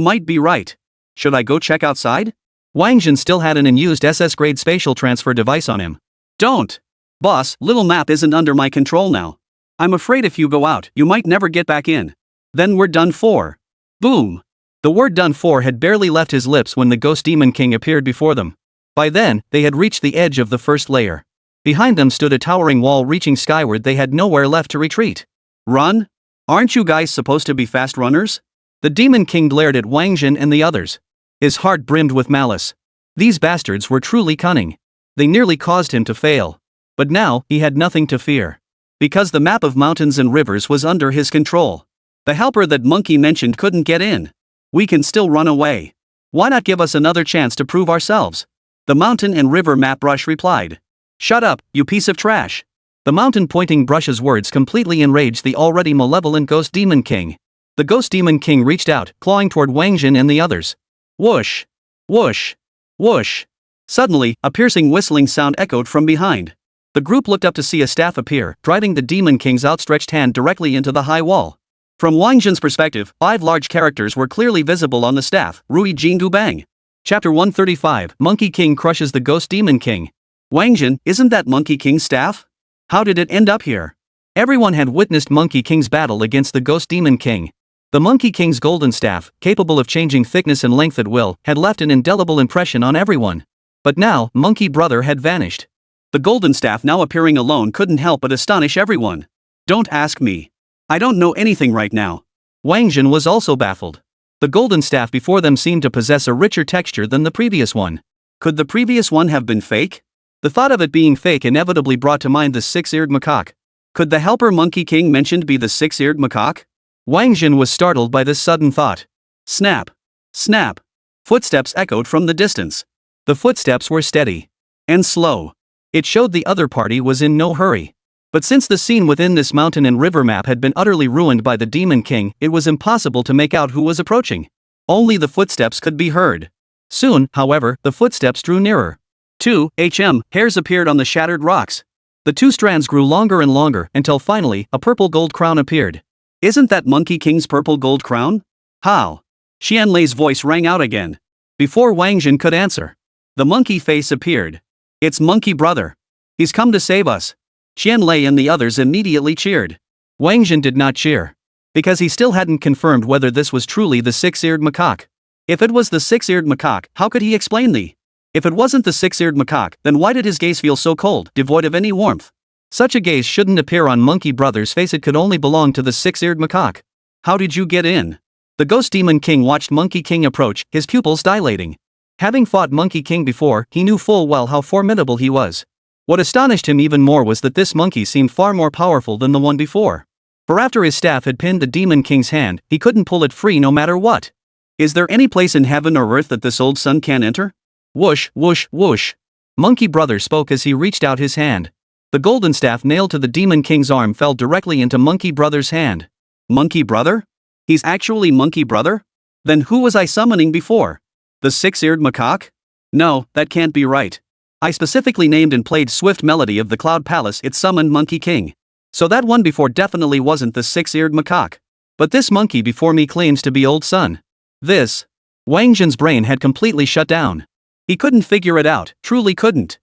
might be right. Should I go check outside? Wáng Zhen still had an unused SS-grade spatial transfer device on him. Don't! Boss, little map isn't under my control now. I'm afraid if you go out, you might never get back in. Then we're done for. Boom! The word done for had barely left his lips when the Ghost Demon King appeared before them. By then, they had reached the edge of the first layer. Behind them stood a towering wall reaching skyward. They had nowhere left to retreat. Run? Aren't you guys supposed to be fast runners? The Demon King glared at Wáng Zhen and the others. His heart brimmed with malice. These bastards were truly cunning. They nearly caused him to fail. But now, he had nothing to fear. Because the map of mountains and rivers was under his control. The helper that Monkey mentioned couldn't get in. We can still run away. Why not give us another chance to prove ourselves? The mountain and river map brush replied. Shut up, you piece of trash. The mountain pointing brush's words completely enraged the already malevolent Ghost Demon King. The Ghost Demon King reached out, clawing toward Wáng Zhen and the others. Whoosh! Whoosh! Whoosh! Suddenly, a piercing whistling sound echoed from behind. The group looked up to see a staff appear, driving the Demon King's outstretched hand directly into the high wall. From Wáng Zhen's perspective, 5 large characters were clearly visible on the staff. Rui Jingu Bang. Chapter 135, Monkey King crushes the Ghost Demon King. Wáng Zhen, isn't that Monkey King's staff? How did it end up here? Everyone had witnessed Monkey King's battle against the Ghost Demon King. The Monkey King's golden staff, capable of changing thickness and length at will, had left an indelible impression on everyone. But now, Monkey Brother had vanished. The golden staff now appearing alone couldn't help but astonish everyone. Don't ask me. I don't know anything right now. Wáng Zhen was also baffled. The golden staff before them seemed to possess a richer texture than the previous one. Could the previous one have been fake? The thought of it being fake inevitably brought to mind the 6-eared macaque. Could the helper Monkey King mentioned be the 6-eared macaque? Wáng Zhen was startled by this sudden thought. Snap! Snap! Footsteps echoed from the distance. The footsteps were steady. And slow. It showed the other party was in no hurry. But since the scene within this mountain and river map had been utterly ruined by the Demon King, it was impossible to make out who was approaching. Only the footsteps could be heard. Soon, however, the footsteps drew nearer. 2 hairs appeared on the shattered rocks. The 2 strands grew longer and longer until finally, a purple gold crown appeared. Isn't that Monkey King's purple gold crown? How? Xianlei's voice rang out again. Before Wáng Zhen could answer, the monkey face appeared. It's Monkey Brother. He's come to save us. Xianlei and the others immediately cheered. Wáng Zhen did not cheer. Because he still hadn't confirmed whether this was truly the 6-eared macaque. If it was the 6-eared macaque, how could he explain the? If it wasn't the 6-eared macaque, then why did his gaze feel so cold, devoid of any warmth? Such a gaze shouldn't appear on Monkey Brother's face. It could only belong to the 6-eared macaque. How did you get in? The Ghost Demon King watched Monkey King approach, his pupils dilating. Having fought Monkey King before, he knew full well how formidable he was. What astonished him even more was that this monkey seemed far more powerful than the one before. For after his staff had pinned the Demon King's hand, he couldn't pull it free no matter what. Is there any place in heaven or earth that this old son can't enter? Whoosh, whoosh, whoosh. Monkey Brother spoke as he reached out his hand. The golden staff nailed to the Demon King's arm fell directly into Monkey Brother's hand. Monkey Brother? He's actually Monkey Brother? Then who was I summoning before? The 6-eared macaque? No, that can't be right. I specifically named and played Swift Melody of the Cloud Palace. It summoned Monkey King. So that one before definitely wasn't the 6-eared macaque. But this monkey before me claims to be old son. This. Wáng Zhen's brain had completely shut down. He couldn't figure it out, truly couldn't.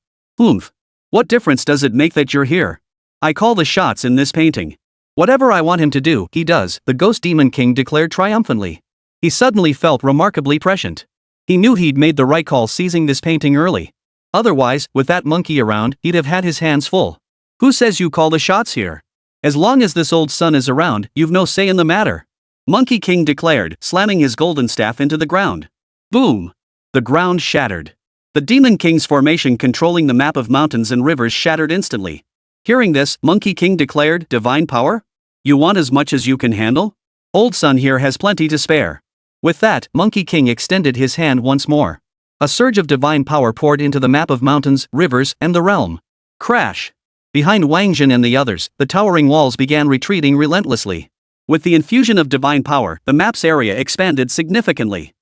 What difference does it make that you're here? I call the shots in this painting. Whatever I want him to do, he does, the Ghost Demon King declared triumphantly. He suddenly felt remarkably prescient. He knew he'd made the right call seizing this painting early. Otherwise, with that monkey around, he'd have had his hands full. Who says you call the shots here? As long as this old son is around, you've no say in the matter. Monkey King declared, slamming his golden staff into the ground. Boom! The ground shattered. The Demon King's formation controlling the map of mountains and rivers shattered instantly. Hearing this, Monkey King declared, divine power? You want as much as you can handle? Old Sun here has plenty to spare. With that, Monkey King extended his hand once more. A surge of divine power poured into the map of mountains, rivers, and the realm. Crash! Behind Wáng Zhen and the others, the towering walls began retreating relentlessly. With the infusion of divine power, the map's area expanded significantly.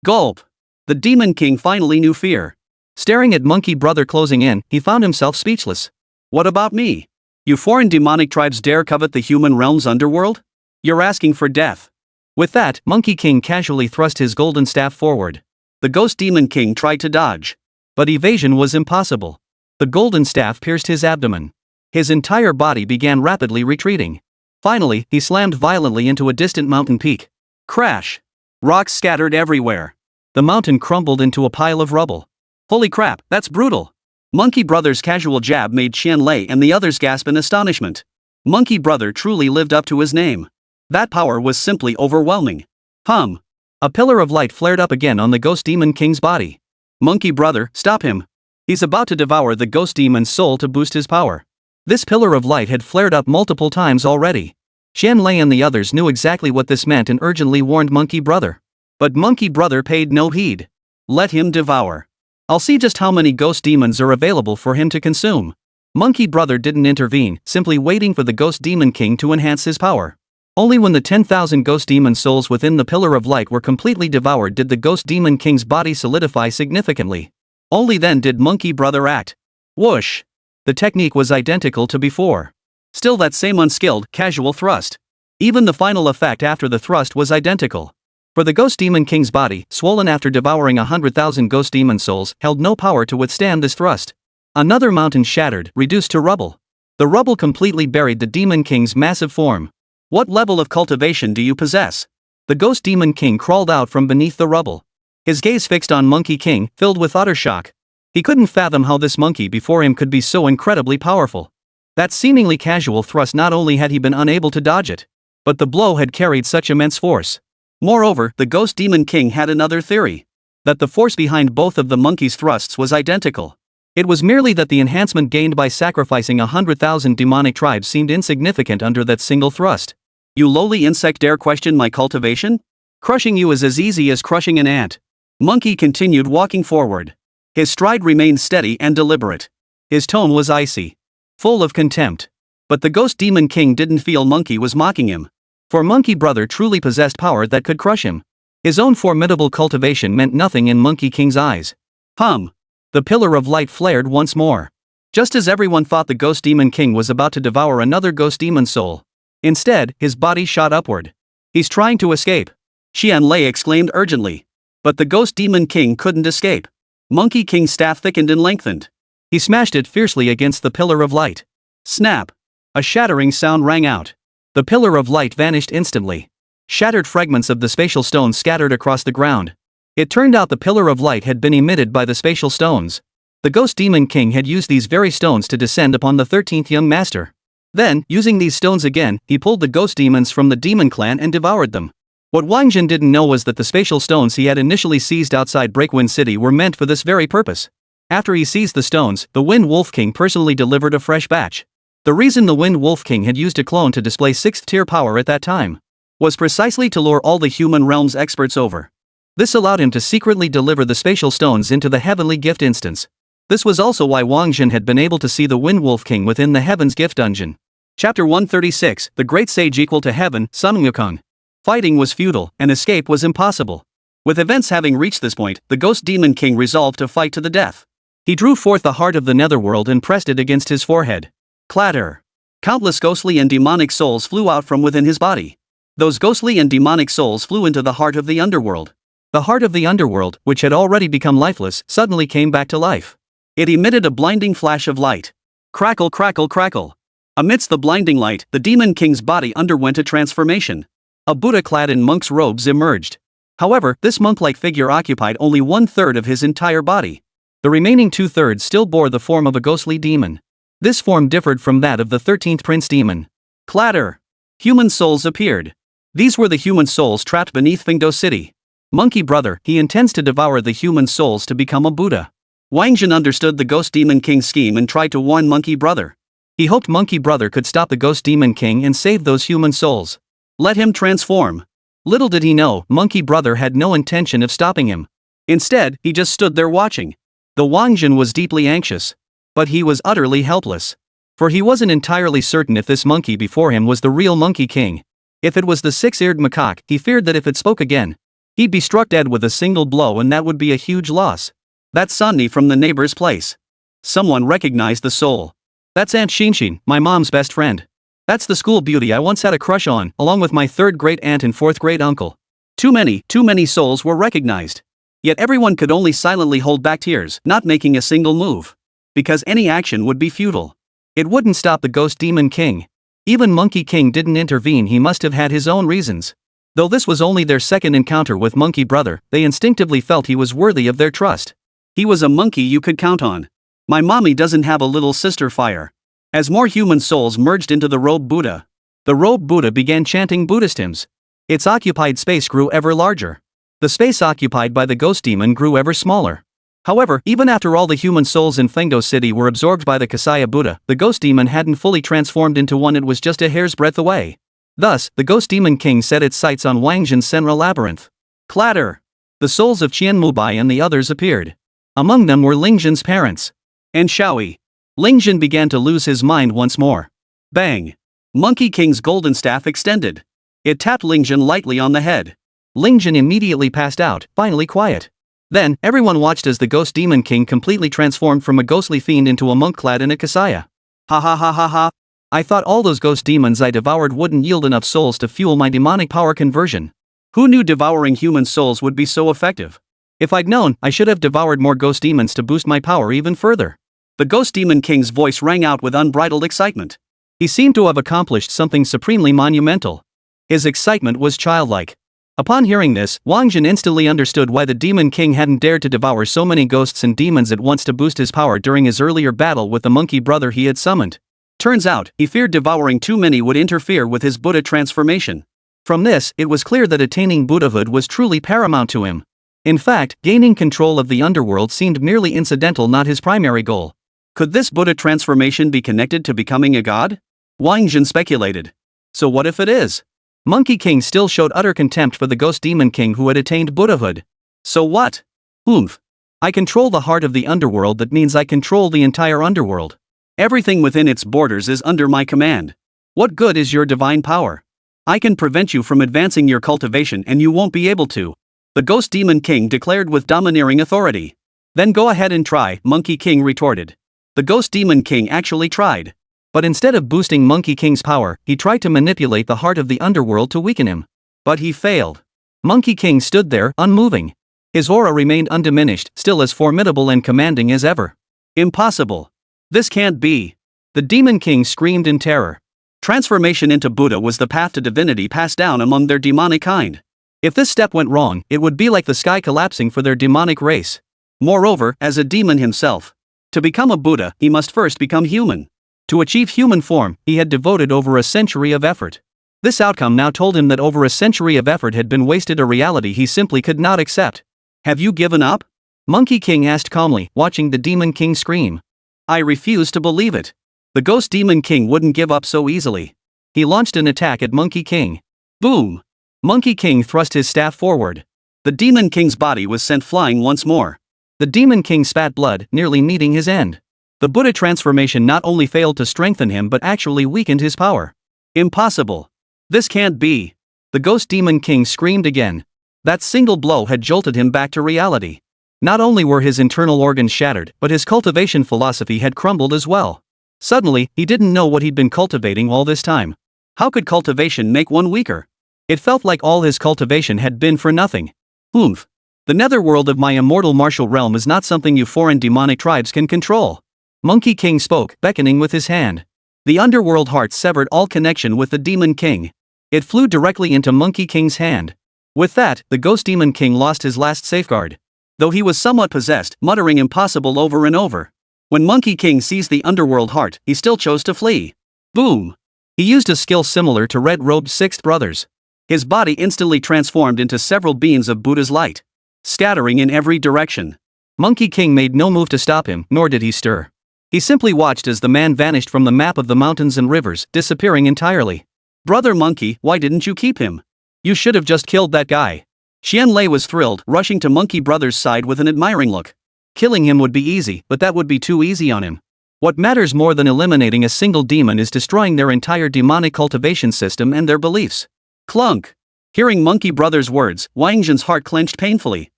Gulp! The Demon King finally knew fear. Staring at Monkey Brother closing in, he found himself speechless. What about me? You foreign demonic tribes dare covet the human realm's underworld? You're asking for death. With that, Monkey King casually thrust his golden staff forward. The Ghost Demon King tried to dodge. But evasion was impossible. The golden staff pierced his abdomen. His entire body began rapidly retreating. Finally, he slammed violently into a distant mountain peak. Crash! Rocks scattered everywhere. The mountain crumbled into a pile of rubble. Holy crap, that's brutal! Monkey Brother's casual jab made Qianlei and the others gasp in astonishment. Monkey Brother truly lived up to his name. That power was simply overwhelming. A pillar of light flared up again on the Ghost Demon King's body. Monkey Brother, stop him. He's about to devour the Ghost Demon's soul to boost his power. This pillar of light had flared up multiple times already. Qianlei and the others knew exactly what this meant and urgently warned Monkey Brother. But Monkey Brother paid no heed. Let him devour. I'll see just how many ghost demons are available for him to consume. Monkey Brother didn't intervene, simply waiting for the Ghost Demon King to enhance his power. Only when the 10,000 ghost demon souls within the pillar of light were completely devoured did the Ghost Demon King's body solidify significantly. Only then did Monkey Brother act. Whoosh! The technique was identical to before. Still that same unskilled, casual thrust. Even the final effect after the thrust was identical. For the Ghost Demon King's body, swollen after devouring 100,000 ghost demon souls, held no power to withstand this thrust. Another mountain shattered, reduced to rubble. The rubble completely buried the Demon King's massive form. What level of cultivation do you possess? The Ghost Demon King crawled out from beneath the rubble. His gaze fixed on Monkey King, filled with utter shock. He couldn't fathom how this monkey before him could be so incredibly powerful. That seemingly casual thrust, not only had he been unable to dodge it, but the blow had carried such immense force. Moreover, the Ghost Demon King had another theory. That the force behind both of the monkey's thrusts was identical. It was merely that the enhancement gained by sacrificing 100,000 demonic tribes seemed insignificant under that single thrust. You lowly insect dare question my cultivation? Crushing you is as easy as crushing an ant. Monkey continued walking forward. His stride remained steady and deliberate. His tone was icy, full of contempt. But the Ghost Demon King didn't feel Monkey was mocking him. For Monkey Brother truly possessed power that could crush him. His own formidable cultivation meant nothing in Monkey King's eyes. The pillar of light flared once more. Just as everyone thought the Ghost Demon King was about to devour another ghost demon soul. Instead, his body shot upward. He's trying to escape. Qianlei exclaimed urgently. But the Ghost Demon King couldn't escape. Monkey King's staff thickened and lengthened. He smashed it fiercely against the pillar of light. Snap! A shattering sound rang out. The pillar of light vanished instantly. Shattered fragments of the spatial stones scattered across the ground. It turned out the pillar of light had been emitted by the spatial stones. The Ghost Demon King had used these very stones to descend upon the 13th young master. Then, using these stones again, he pulled the ghost demons from the demon clan and devoured them. What Wáng Zhen didn't know was that the spatial stones he had initially seized outside Breakwind City were meant for this very purpose. After he seized the stones, the Wind Wolf King personally delivered a fresh batch. The reason the Wind Wolf King had used a clone to display 6th tier power at that time was precisely to lure all the human realm's experts over. This allowed him to secretly deliver the spatial stones into the Heavenly Gift instance. This was also why Wáng Zhen had been able to see the Wind Wolf King within the Heaven's Gift dungeon. Chapter 136, The Great Sage Equal to Heaven, Sun Wukong. Fighting was futile, and escape was impossible. With events having reached this point, the Ghost Demon King resolved to fight to the death. He drew forth the heart of the netherworld and pressed it against his forehead. Clatter! Countless ghostly and demonic souls flew out from within his body. Those ghostly and demonic souls flew into the heart of the underworld. The heart of the underworld, which had already become lifeless, suddenly came back to life. It emitted a blinding flash of light. Crackle, crackle, crackle. Amidst the blinding light, the Demon King's body underwent a transformation. A Buddha clad in monk's robes emerged. However, this monk-like figure occupied only 1/3 of his entire body. The remaining 2/3 still bore the form of a ghostly demon. This form differed from that of the 13th Prince Demon. Clatter! Human souls appeared. These were the human souls trapped beneath Fengdo City. Monkey brother, he intends to devour the human souls to become a Buddha. Wáng Zhen understood the Ghost Demon King's scheme and tried to warn Monkey brother. He hoped Monkey brother could stop the Ghost Demon King and save those human souls. Let him transform. Little did he know, Monkey brother had no intention of stopping him. Instead, he just stood there watching. The Wáng Zhen was deeply anxious. But he was utterly helpless. For he wasn't entirely certain if this monkey before him was the real Monkey King. If it was the six-eared macaque, he feared that if it spoke again, he'd be struck dead with a single blow, and that would be a huge loss. That's Sunny from the neighbor's place. Someone recognized the soul. That's Aunt Shinshin, my mom's best friend. That's the school beauty I once had a crush on, along with my third-grade aunt and fourth-grade uncle. Too many souls were recognized. Yet everyone could only silently hold back tears, not making a single move. Because any action would be futile. It wouldn't stop the Ghost Demon King. Even Monkey King didn't intervene. He must have had his own reasons. Though this was only their second encounter with Monkey brother, they instinctively felt he was worthy of their trust. He was a monkey you could count on. My mommy doesn't have a little sister fire. As more human souls merged into the robed Buddha, the robed Buddha began chanting Buddhist hymns. Its occupied space grew ever larger. The space occupied by the ghost demon grew ever smaller. However, even after all the human souls in Fengdo City were absorbed by the Kasaya Buddha, the ghost demon hadn't fully transformed into one. It was just a hair's breadth away. Thus, the Ghost Demon King set its sights on Wáng Zhen's Senra Labyrinth. Clatter! The souls of Qian Mubai and the others appeared. Among them were Ling Zhen's parents. And Shaoyi. Ling Zhen began to lose his mind once more. Bang! Monkey King's golden staff extended. It tapped Ling Zhen lightly on the head. Ling Zhen immediately passed out, finally quiet. Then, everyone watched as the Ghost Demon King completely transformed from a ghostly fiend into a monk clad in a kasaya. Ha ha ha ha ha! I thought all those ghost demons I devoured wouldn't yield enough souls to fuel my demonic power conversion. Who knew devouring human souls would be so effective? If I'd known, I should have devoured more ghost demons to boost my power even further. The Ghost Demon King's voice rang out with unbridled excitement. He seemed to have accomplished something supremely monumental. His excitement was childlike. Upon hearing this, Wáng Zhen instantly understood why the Demon King hadn't dared to devour so many ghosts and demons at once to boost his power during his earlier battle with the monkey brother he had summoned. Turns out, he feared devouring too many would interfere with his Buddha transformation. From this, it was clear that attaining Buddhahood was truly paramount to him. In fact, gaining control of the underworld seemed merely incidental, not his primary goal. Could this Buddha transformation be connected to becoming a god? Wáng Zhen speculated. So what if it is? Monkey King still showed utter contempt for the Ghost Demon King who had attained Buddhahood. So what? Oomph. I control the heart of the underworld. That means I control the entire underworld. Everything within its borders is under my command. What good is your divine power? I can prevent you from advancing your cultivation and you won't be able to. The Ghost Demon King declared with domineering authority. Then go ahead and try, Monkey King retorted. The Ghost Demon King actually tried. But instead of boosting Monkey King's power, he tried to manipulate the heart of the underworld to weaken him. But he failed. Monkey King stood there, unmoving. His aura remained undiminished, still as formidable and commanding as ever. Impossible. This can't be. The Demon King screamed in terror. Transformation into Buddha was the path to divinity passed down among their demonic kind. If this step went wrong, it would be like the sky collapsing for their demonic race. Moreover, as a demon himself, to become a Buddha, he must first become human. To achieve human form, he had devoted over a century of effort. This outcome now told him that over a century of effort had been wasted, a reality he simply could not accept. Have you given up? Monkey King asked calmly, watching the Demon King scream. I refuse to believe it. The Ghost Demon King wouldn't give up so easily. He launched an attack at Monkey King. Boom! Monkey King thrust his staff forward. The Demon King's body was sent flying once more. The Demon King spat blood, nearly meeting his end. The Buddha transformation not only failed to strengthen him but actually weakened his power. Impossible. This can't be. The Ghost Demon King screamed again. That single blow had jolted him back to reality. Not only were his internal organs shattered, but his cultivation philosophy had crumbled as well. Suddenly, he didn't know what he'd been cultivating all this time. How could cultivation make one weaker? It felt like all his cultivation had been for nothing. Oomph. The netherworld of my immortal martial realm is not something you foreign demonic tribes can control. Monkey King spoke, beckoning with his hand. The underworld heart severed all connection with the Demon King. It flew directly into Monkey King's hand. With that, the Ghost Demon King lost his last safeguard. Though he was somewhat possessed, muttering impossible over and over. When Monkey King seized the underworld heart, he still chose to flee. Boom! He used a skill similar to Red Robe's sixth brothers. His body instantly transformed into several beams of Buddha's light, scattering in every direction. Monkey King made no move to stop him, nor did he stir. He simply watched as the man vanished from the map of the mountains and rivers, disappearing entirely. Brother Monkey, why didn't you keep him? You should have just killed that guy. Xianlei was thrilled, rushing to Monkey Brother's side with an admiring look. Killing him would be easy, but that would be too easy on him. What matters more than eliminating a single demon is destroying their entire demonic cultivation system and their beliefs. Clunk! Hearing Monkey Brother's words, Wáng Zhen's heart clenched painfully.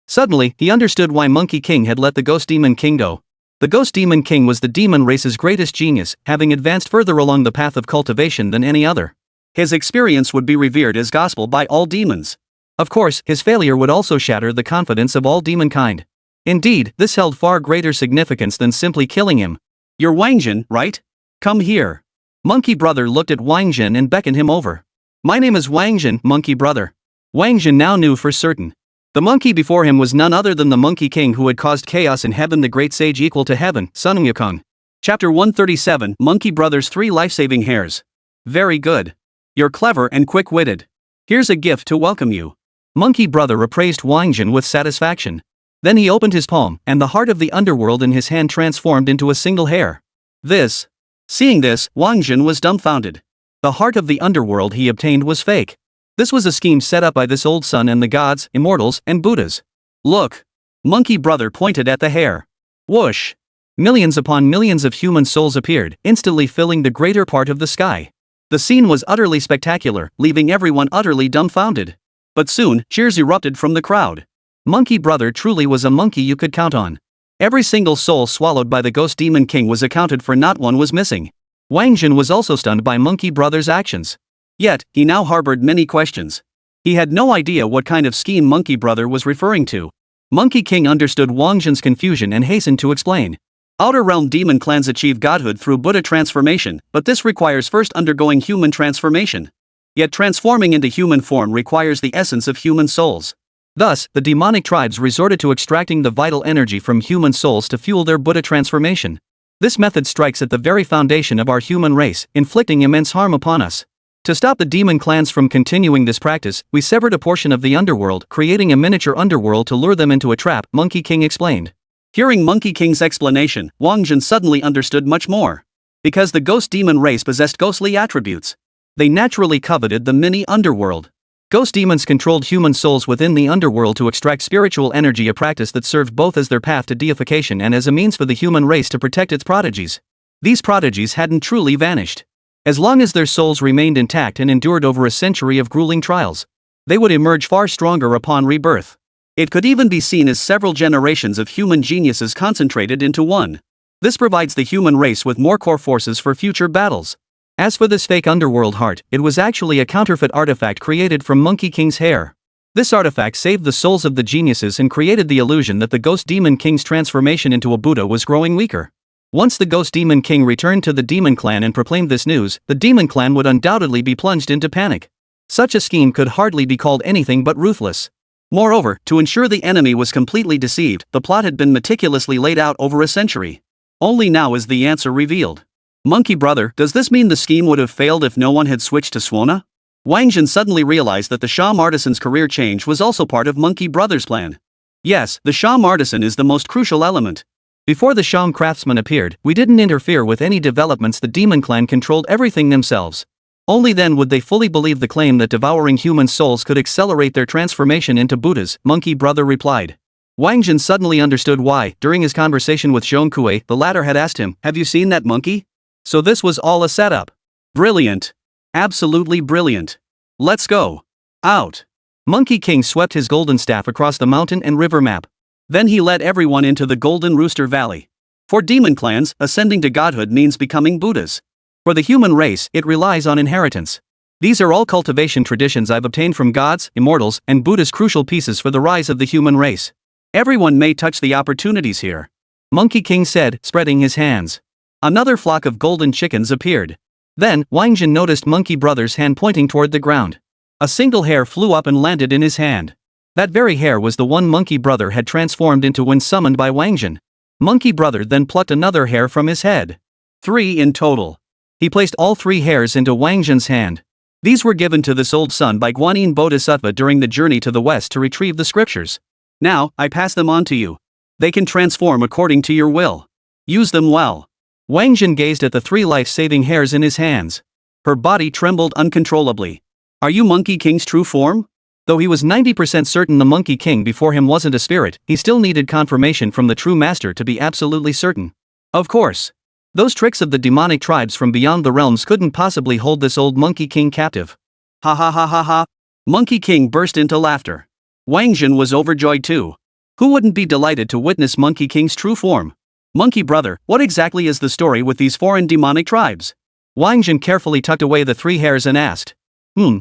Suddenly, he understood why Monkey King had let the Ghost Demon King go. The Ghost Demon King was the demon race's greatest genius, having advanced further along the path of cultivation than any other. His experience would be revered as gospel by all demons. Of course, his failure would also shatter the confidence of all demonkind. Indeed, this held far greater significance than simply killing him. You're Wáng Zhen, right? Come here. Monkey Brother looked at Wáng Zhen and beckoned him over. My name is Wáng Zhen, Monkey Brother. Wáng Zhen now knew for certain. The monkey before him was none other than the Monkey King who had caused chaos in heaven, the great sage equal to heaven, Sun Wukong. Chapter 137, Monkey Brother's 3 life-saving hairs. Very good. You're clever and quick-witted. Here's a gift to welcome you. Monkey Brother appraised Wáng Zhen with satisfaction. Then he opened his palm, and the heart of the underworld in his hand transformed into a single hair. Seeing this, Wáng Zhen was dumbfounded. The heart of the underworld he obtained was fake. This was a scheme set up by this old sun and the gods, immortals, and Buddhas. Look! Monkey Brother pointed at the hair. Whoosh! Millions upon millions of human souls appeared, instantly filling the greater part of the sky. The scene was utterly spectacular, leaving everyone utterly dumbfounded. But soon, cheers erupted from the crowd. Monkey Brother truly was a monkey you could count on. Every single soul swallowed by the Ghost Demon King was accounted for, not one was missing. Wáng Zhen was also stunned by Monkey Brother's actions. Yet, he now harbored many questions. He had no idea what kind of scheme Monkey Brother was referring to. Monkey King understood Wáng Zhen's confusion and hastened to explain. Outer Realm demon clans achieve godhood through Buddha transformation, but this requires first undergoing human transformation. Yet transforming into human form requires the essence of human souls. Thus, the demonic tribes resorted to extracting the vital energy from human souls to fuel their Buddha transformation. This method strikes at the very foundation of our human race, inflicting immense harm upon us. To stop the demon clans from continuing this practice, we severed a portion of the underworld, creating a miniature underworld to lure them into a trap, Monkey King explained. Hearing Monkey King's explanation, Wáng Zhen suddenly understood much more. Because the ghost demon race possessed ghostly attributes, they naturally coveted the mini-underworld. Ghost demons controlled human souls within the underworld to extract spiritual energy, a practice that served both as their path to deification and as a means for the human race to protect its prodigies. These prodigies hadn't truly vanished. As long as their souls remained intact and endured over a century of grueling trials, they would emerge far stronger upon rebirth. It could even be seen as several generations of human geniuses concentrated into one. This provides the human race with more core forces for future battles. As for this fake underworld heart, it was actually a counterfeit artifact created from Monkey King's hair. This artifact saved the souls of the geniuses and created the illusion that the Ghost Demon King's transformation into a Buddha was growing weaker. Once the Ghost Demon King returned to the Demon Clan and proclaimed this news, the Demon Clan would undoubtedly be plunged into panic. Such a scheme could hardly be called anything but ruthless. Moreover, to ensure the enemy was completely deceived, the plot had been meticulously laid out over a century. Only now is the answer revealed. Monkey Brother, does this mean the scheme would have failed if no one had switched to Suona? Wáng Zhen suddenly realized that the Sham artisan's career change was also part of Monkey Brother's plan. Yes, the Sham artisan is the most crucial element. Before the Suona Craftsman appeared, we didn't interfere with any developments. The Demon Clan controlled everything themselves. Only then would they fully believe the claim that devouring human souls could accelerate their transformation into Buddhas, Monkey Brother replied. Wáng Zhen suddenly understood why. During his conversation with Zhongkue, the latter had asked him, "Have you seen that monkey?" So this was all a setup. Brilliant. Absolutely brilliant. Let's go. Out. Monkey King swept his golden staff across the mountain and river map. Then he led everyone into the Golden Rooster Valley. For demon clans, ascending to godhood means becoming Buddhas. For the human race, it relies on inheritance. These are all cultivation traditions I've obtained from gods, immortals, and Buddhas, crucial pieces for the rise of the human race. Everyone may touch the opportunities here. Monkey King said, spreading his hands. Another flock of golden chickens appeared. Then, Wáng Zhen noticed Monkey Brother's hand pointing toward the ground. A single hair flew up and landed in his hand. That very hair was the one Monkey Brother had transformed into when summoned by Wáng Zhen. Monkey Brother then plucked another hair from his head. 3 in total. He placed all 3 hairs into Wáng Zhen's hand. These were given to this old son by Guanyin Bodhisattva during the journey to the west to retrieve the scriptures. Now, I pass them on to you. They can transform according to your will. Use them well. Wáng Zhen gazed at the 3 life-saving hairs in his hands. Her body trembled uncontrollably. Are you Monkey King's true form? Though he was 90% certain the Monkey King before him wasn't a spirit, he still needed confirmation from the true master to be absolutely certain. Of course. Those tricks of the demonic tribes from beyond the realms couldn't possibly hold this old Monkey King captive. Ha ha ha ha ha. Monkey King burst into laughter. Wáng Zhen was overjoyed too. Who wouldn't be delighted to witness Monkey King's true form? Monkey brother, what exactly is the story with these foreign demonic tribes? Wáng Zhen carefully tucked away the 3 hairs and asked.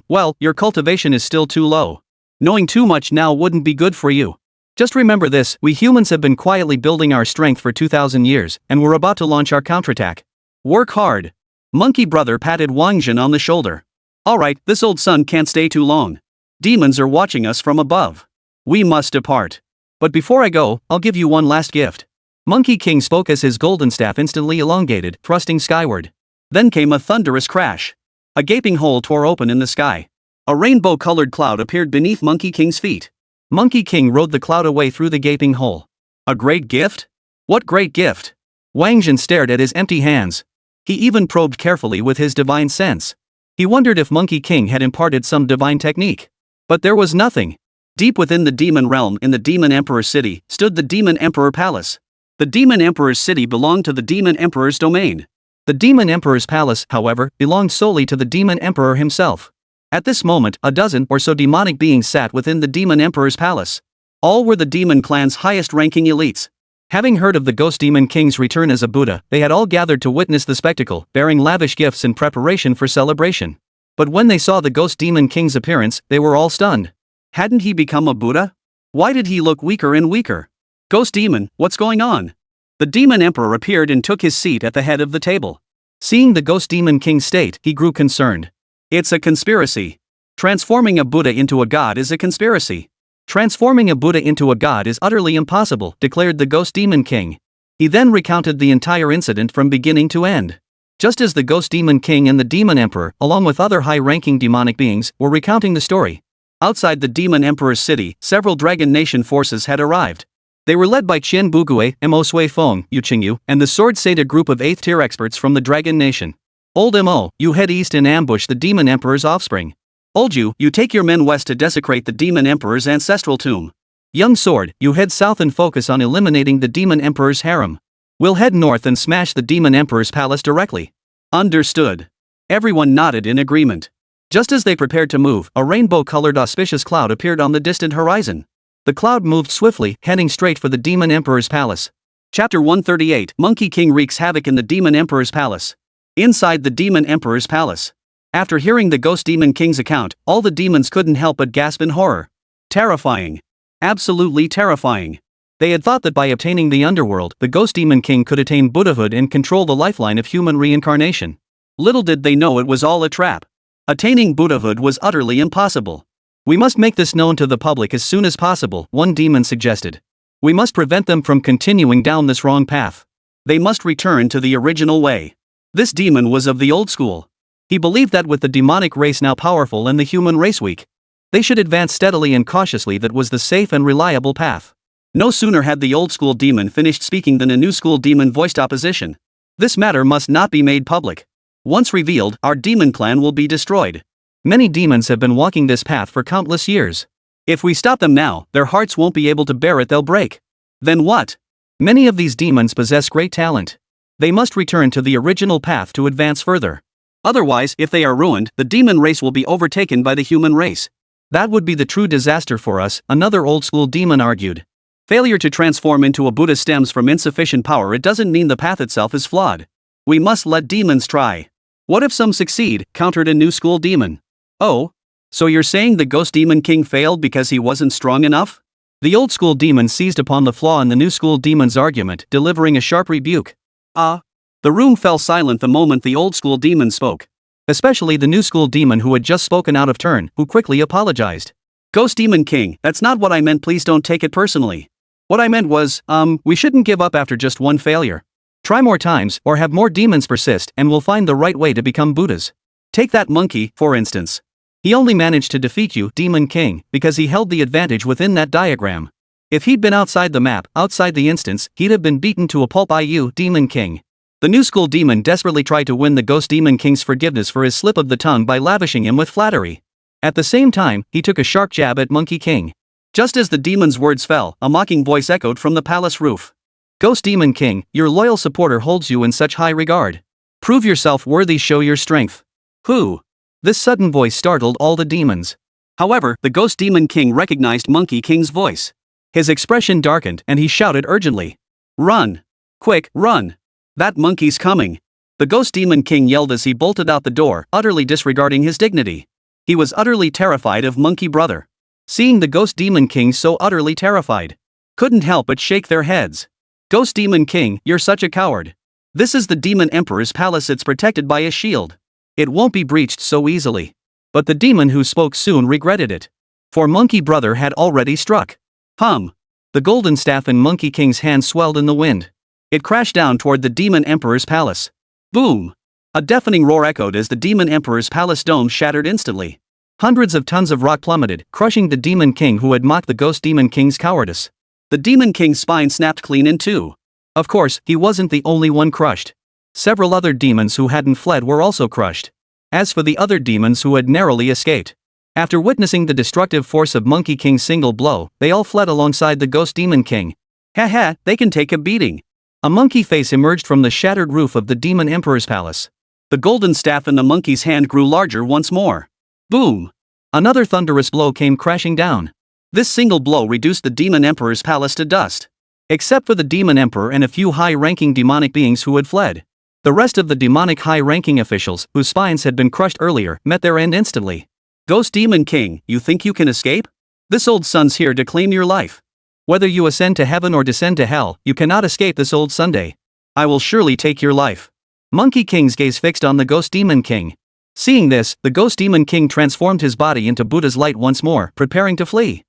Well, your cultivation is still too low. Knowing too much now wouldn't be good for you. Just remember this, we humans have been quietly building our strength for 2,000 years, and we're about to launch our counterattack. Work hard. Monkey brother patted Wáng Zhen on the shoulder. Alright, this old son can't stay too long. Demons are watching us from above. We must depart. But before I go, I'll give you one last gift. Monkey King spoke as his golden staff instantly elongated, thrusting skyward. Then came a thunderous crash. A gaping hole tore open in the sky. A rainbow-colored cloud appeared beneath Monkey King's feet. Monkey King rode the cloud away through the gaping hole. A great gift? What great gift? Wáng Zhen stared at his empty hands. He even probed carefully with his divine sense. He wondered if Monkey King had imparted some divine technique. But there was nothing. Deep within the demon realm in the Demon Emperor's city stood the Demon Emperor Palace. The Demon Emperor's city belonged to the Demon Emperor's domain. The Demon Emperor's palace, however, belonged solely to the Demon Emperor himself. At this moment, a dozen or so demonic beings sat within the Demon Emperor's palace. All were the demon clan's highest-ranking elites. Having heard of the Ghost Demon King's return as a Buddha, they had all gathered to witness the spectacle, bearing lavish gifts in preparation for celebration. But when they saw the Ghost Demon King's appearance, they were all stunned. Hadn't he become a Buddha? Why did he look weaker and weaker? Ghost Demon, what's going on? The Demon Emperor appeared and took his seat at the head of the table. Seeing the Ghost Demon King's state, he grew concerned. It's a conspiracy. Transforming a Buddha into a god is a conspiracy. Transforming a Buddha into a god is utterly impossible, declared the Ghost Demon King. He then recounted the entire incident from beginning to end. Just as the Ghost Demon King and the Demon Emperor, along with other high-ranking demonic beings, were recounting the story. Outside the Demon Emperor's city, several Dragon Nation forces had arrived. They were led by Qian Bugue, Mo Sui Feng, Yu Qingyu, and the Sword Sata group of 8th tier experts from the Dragon Nation. Old Mo, you head east and ambush the Demon Emperor's offspring. Old Yu, you take your men west to desecrate the Demon Emperor's ancestral tomb. Young Sword, you head south and focus on eliminating the Demon Emperor's harem. We'll head north and smash the Demon Emperor's palace directly. Understood. Everyone nodded in agreement. Just as they prepared to move, a rainbow-colored auspicious cloud appeared on the distant horizon. The cloud moved swiftly, heading straight for the Demon Emperor's palace. Chapter 138, Monkey King wreaks havoc in the Demon Emperor's palace. Inside the Demon Emperor's palace. After hearing the Ghost Demon King's account, all the demons couldn't help but gasp in horror. Terrifying. Absolutely terrifying. They had thought that by obtaining the underworld, the Ghost Demon King could attain Buddhahood and control the lifeline of human reincarnation. Little did they know it was all a trap. Attaining Buddhahood was utterly impossible. We must make this known to the public as soon as possible, one demon suggested. We must prevent them from continuing down this wrong path. They must return to the original way. This demon was of the old school. He believed that with the demonic race now powerful and the human race weak, they should advance steadily and cautiously. That was the safe and reliable path. No sooner had the old school demon finished speaking than a new school demon voiced opposition. This matter must not be made public. Once revealed, our demon clan will be destroyed. Many demons have been walking this path for countless years. If we stop them now, their hearts won't be able to bear it, they'll break. Then what? Many of these demons possess great talent. They must return to the original path to advance further. Otherwise, if they are ruined, the demon race will be overtaken by the human race. That would be the true disaster for us, another old-school demon argued. Failure to transform into a Buddha stems from insufficient power. It doesn't mean the path itself is flawed. We must let demons try. What if some succeed, countered a new school demon. Oh? So you're saying the Ghost Demon King failed because he wasn't strong enough? The old school demon seized upon the flaw in the new school demon's argument, delivering a sharp rebuke. The room fell silent the moment the old school demon spoke. Especially the new school demon who had just spoken out of turn, who quickly apologized. Ghost Demon King, that's not what I meant, please don't take it personally. What I meant was, we shouldn't give up after just one failure. Try more times, or have more demons persist, and we'll find the right way to become Buddhas. Take that monkey, for instance. He only managed to defeat you, Demon King, because he held the advantage within that diagram. If he'd been outside the map, outside the instance, he'd have been beaten to a pulp by you, Demon King. The new school demon desperately tried to win the Ghost Demon King's forgiveness for his slip of the tongue by lavishing him with flattery. At the same time, he took a sharp jab at Monkey King. Just as the demon's words fell, a mocking voice echoed from the palace roof. Ghost Demon King, your loyal supporter holds you in such high regard. Prove yourself worthy, show your strength. Who? This sudden voice startled all the demons. However, the Ghost Demon King recognized Monkey King's voice. His expression darkened and he shouted urgently. Run! Quick, run! That monkey's coming! The Ghost Demon King yelled as he bolted out the door, utterly disregarding his dignity. He was utterly terrified of Monkey Brother. Seeing the Ghost Demon King so utterly terrified, couldn't help but shake their heads. Ghost Demon King, you're such a coward. This is the Demon Emperor's palace, it's protected by a shield. It won't be breached so easily. But the demon who spoke soon regretted it. For Monkey Brother had already struck. The golden staff in Monkey King's hand swelled in the wind. It crashed down toward the Demon Emperor's palace. Boom! A deafening roar echoed as the Demon Emperor's palace dome shattered instantly. Hundreds of tons of rock plummeted, crushing the Demon King who had mocked the Ghost Demon King's cowardice. The Demon King's spine snapped clean in two. Of course, he wasn't the only one crushed. Several other demons who hadn't fled were also crushed. As for the other demons who had narrowly escaped, after witnessing the destructive force of Monkey King's single blow, they all fled alongside the Ghost Demon King. They can take a beating. A monkey face emerged from the shattered roof of the Demon Emperor's palace. The golden staff in the monkey's hand grew larger once more. Boom! Another thunderous blow came crashing down. This single blow reduced the Demon Emperor's palace to dust. Except for the Demon Emperor and a few high-ranking demonic beings who had fled. The rest of the demonic high-ranking officials, whose spines had been crushed earlier, met their end instantly. Ghost Demon King, you think you can escape? This old sun's here to claim your life. Whether you ascend to heaven or descend to hell, you cannot escape this old Sunday. I will surely take your life. Monkey King's gaze fixed on the Ghost Demon King. Seeing this, the Ghost Demon King transformed his body into Buddha's light once more, preparing to flee.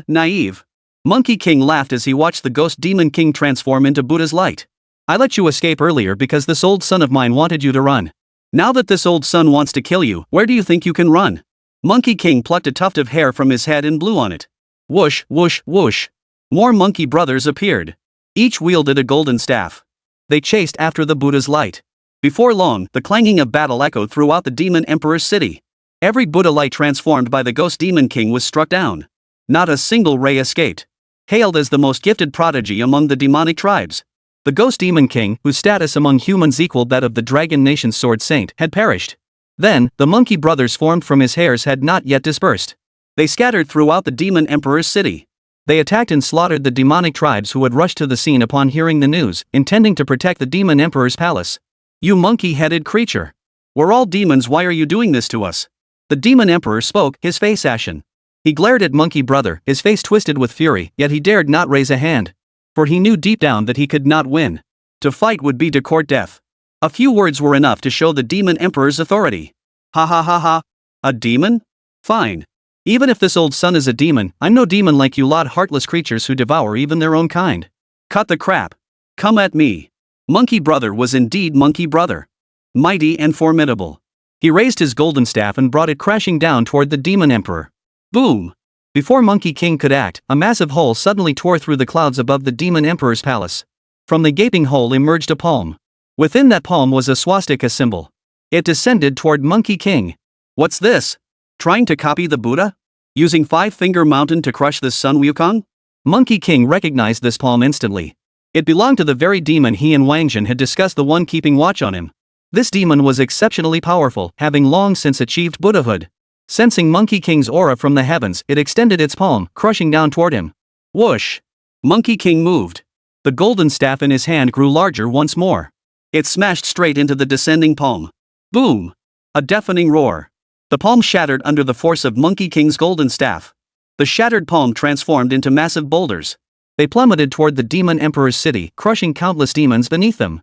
Naive. Monkey King laughed as he watched the Ghost Demon King transform into Buddha's light. I let you escape earlier because this old son of mine wanted you to run. Now that this old son wants to kill you, where do you think you can run? Monkey King plucked a tuft of hair from his head and blew on it. Whoosh, whoosh, whoosh. More monkey brothers appeared. Each wielded a golden staff. They chased after the Buddha's light. Before long, the clanging of battle echoed throughout the Demon Emperor's city. Every Buddha light transformed by the Ghost Demon King was struck down. Not a single ray escaped. Hailed as the most gifted prodigy among the demonic tribes, the Ghost Demon King, whose status among humans equaled that of the Dragon Nation's Sword Saint, had perished. Then, the monkey brothers formed from his hairs had not yet dispersed. They scattered throughout the Demon Emperor's city. They attacked and slaughtered the demonic tribes who had rushed to the scene upon hearing the news, intending to protect the Demon Emperor's palace. You monkey-headed creature! We're all demons, why are you doing this to us? The Demon Emperor spoke, his face ashen. He glared at Monkey Brother, his face twisted with fury, yet he dared not raise a hand. For he knew deep down that he could not win. To fight would be to court death. A few words were enough to show the Demon Emperor's authority. Ha ha ha ha. A demon? Fine. Even if this old son is a demon, I'm no demon like you lot heartless creatures who devour even their own kind. Cut the crap. Come at me. Monkey Brother was indeed Monkey Brother. Mighty and formidable. He raised his golden staff and brought it crashing down toward the Demon Emperor. Boom! Before Monkey King could act, a massive hole suddenly tore through the clouds above the Demon Emperor's palace. From the gaping hole emerged a palm. Within that palm was a swastika symbol. It descended toward Monkey King. What's this? Trying to copy the Buddha? Using Five-Finger Mountain to crush this Sun Wukong? Monkey King recognized this palm instantly. It belonged to the very demon he and Wáng Zhen had discussed, the one keeping watch on him. This demon was exceptionally powerful, having long since achieved Buddhahood. Sensing Monkey King's aura from the heavens, it extended its palm, crushing down toward him. Whoosh! Monkey King moved. The golden staff in his hand grew larger once more. It smashed straight into the descending palm. Boom! A deafening roar. The palm shattered under the force of Monkey King's golden staff. The shattered palm transformed into massive boulders. They plummeted toward the Demon Emperor's city, crushing countless demons beneath them.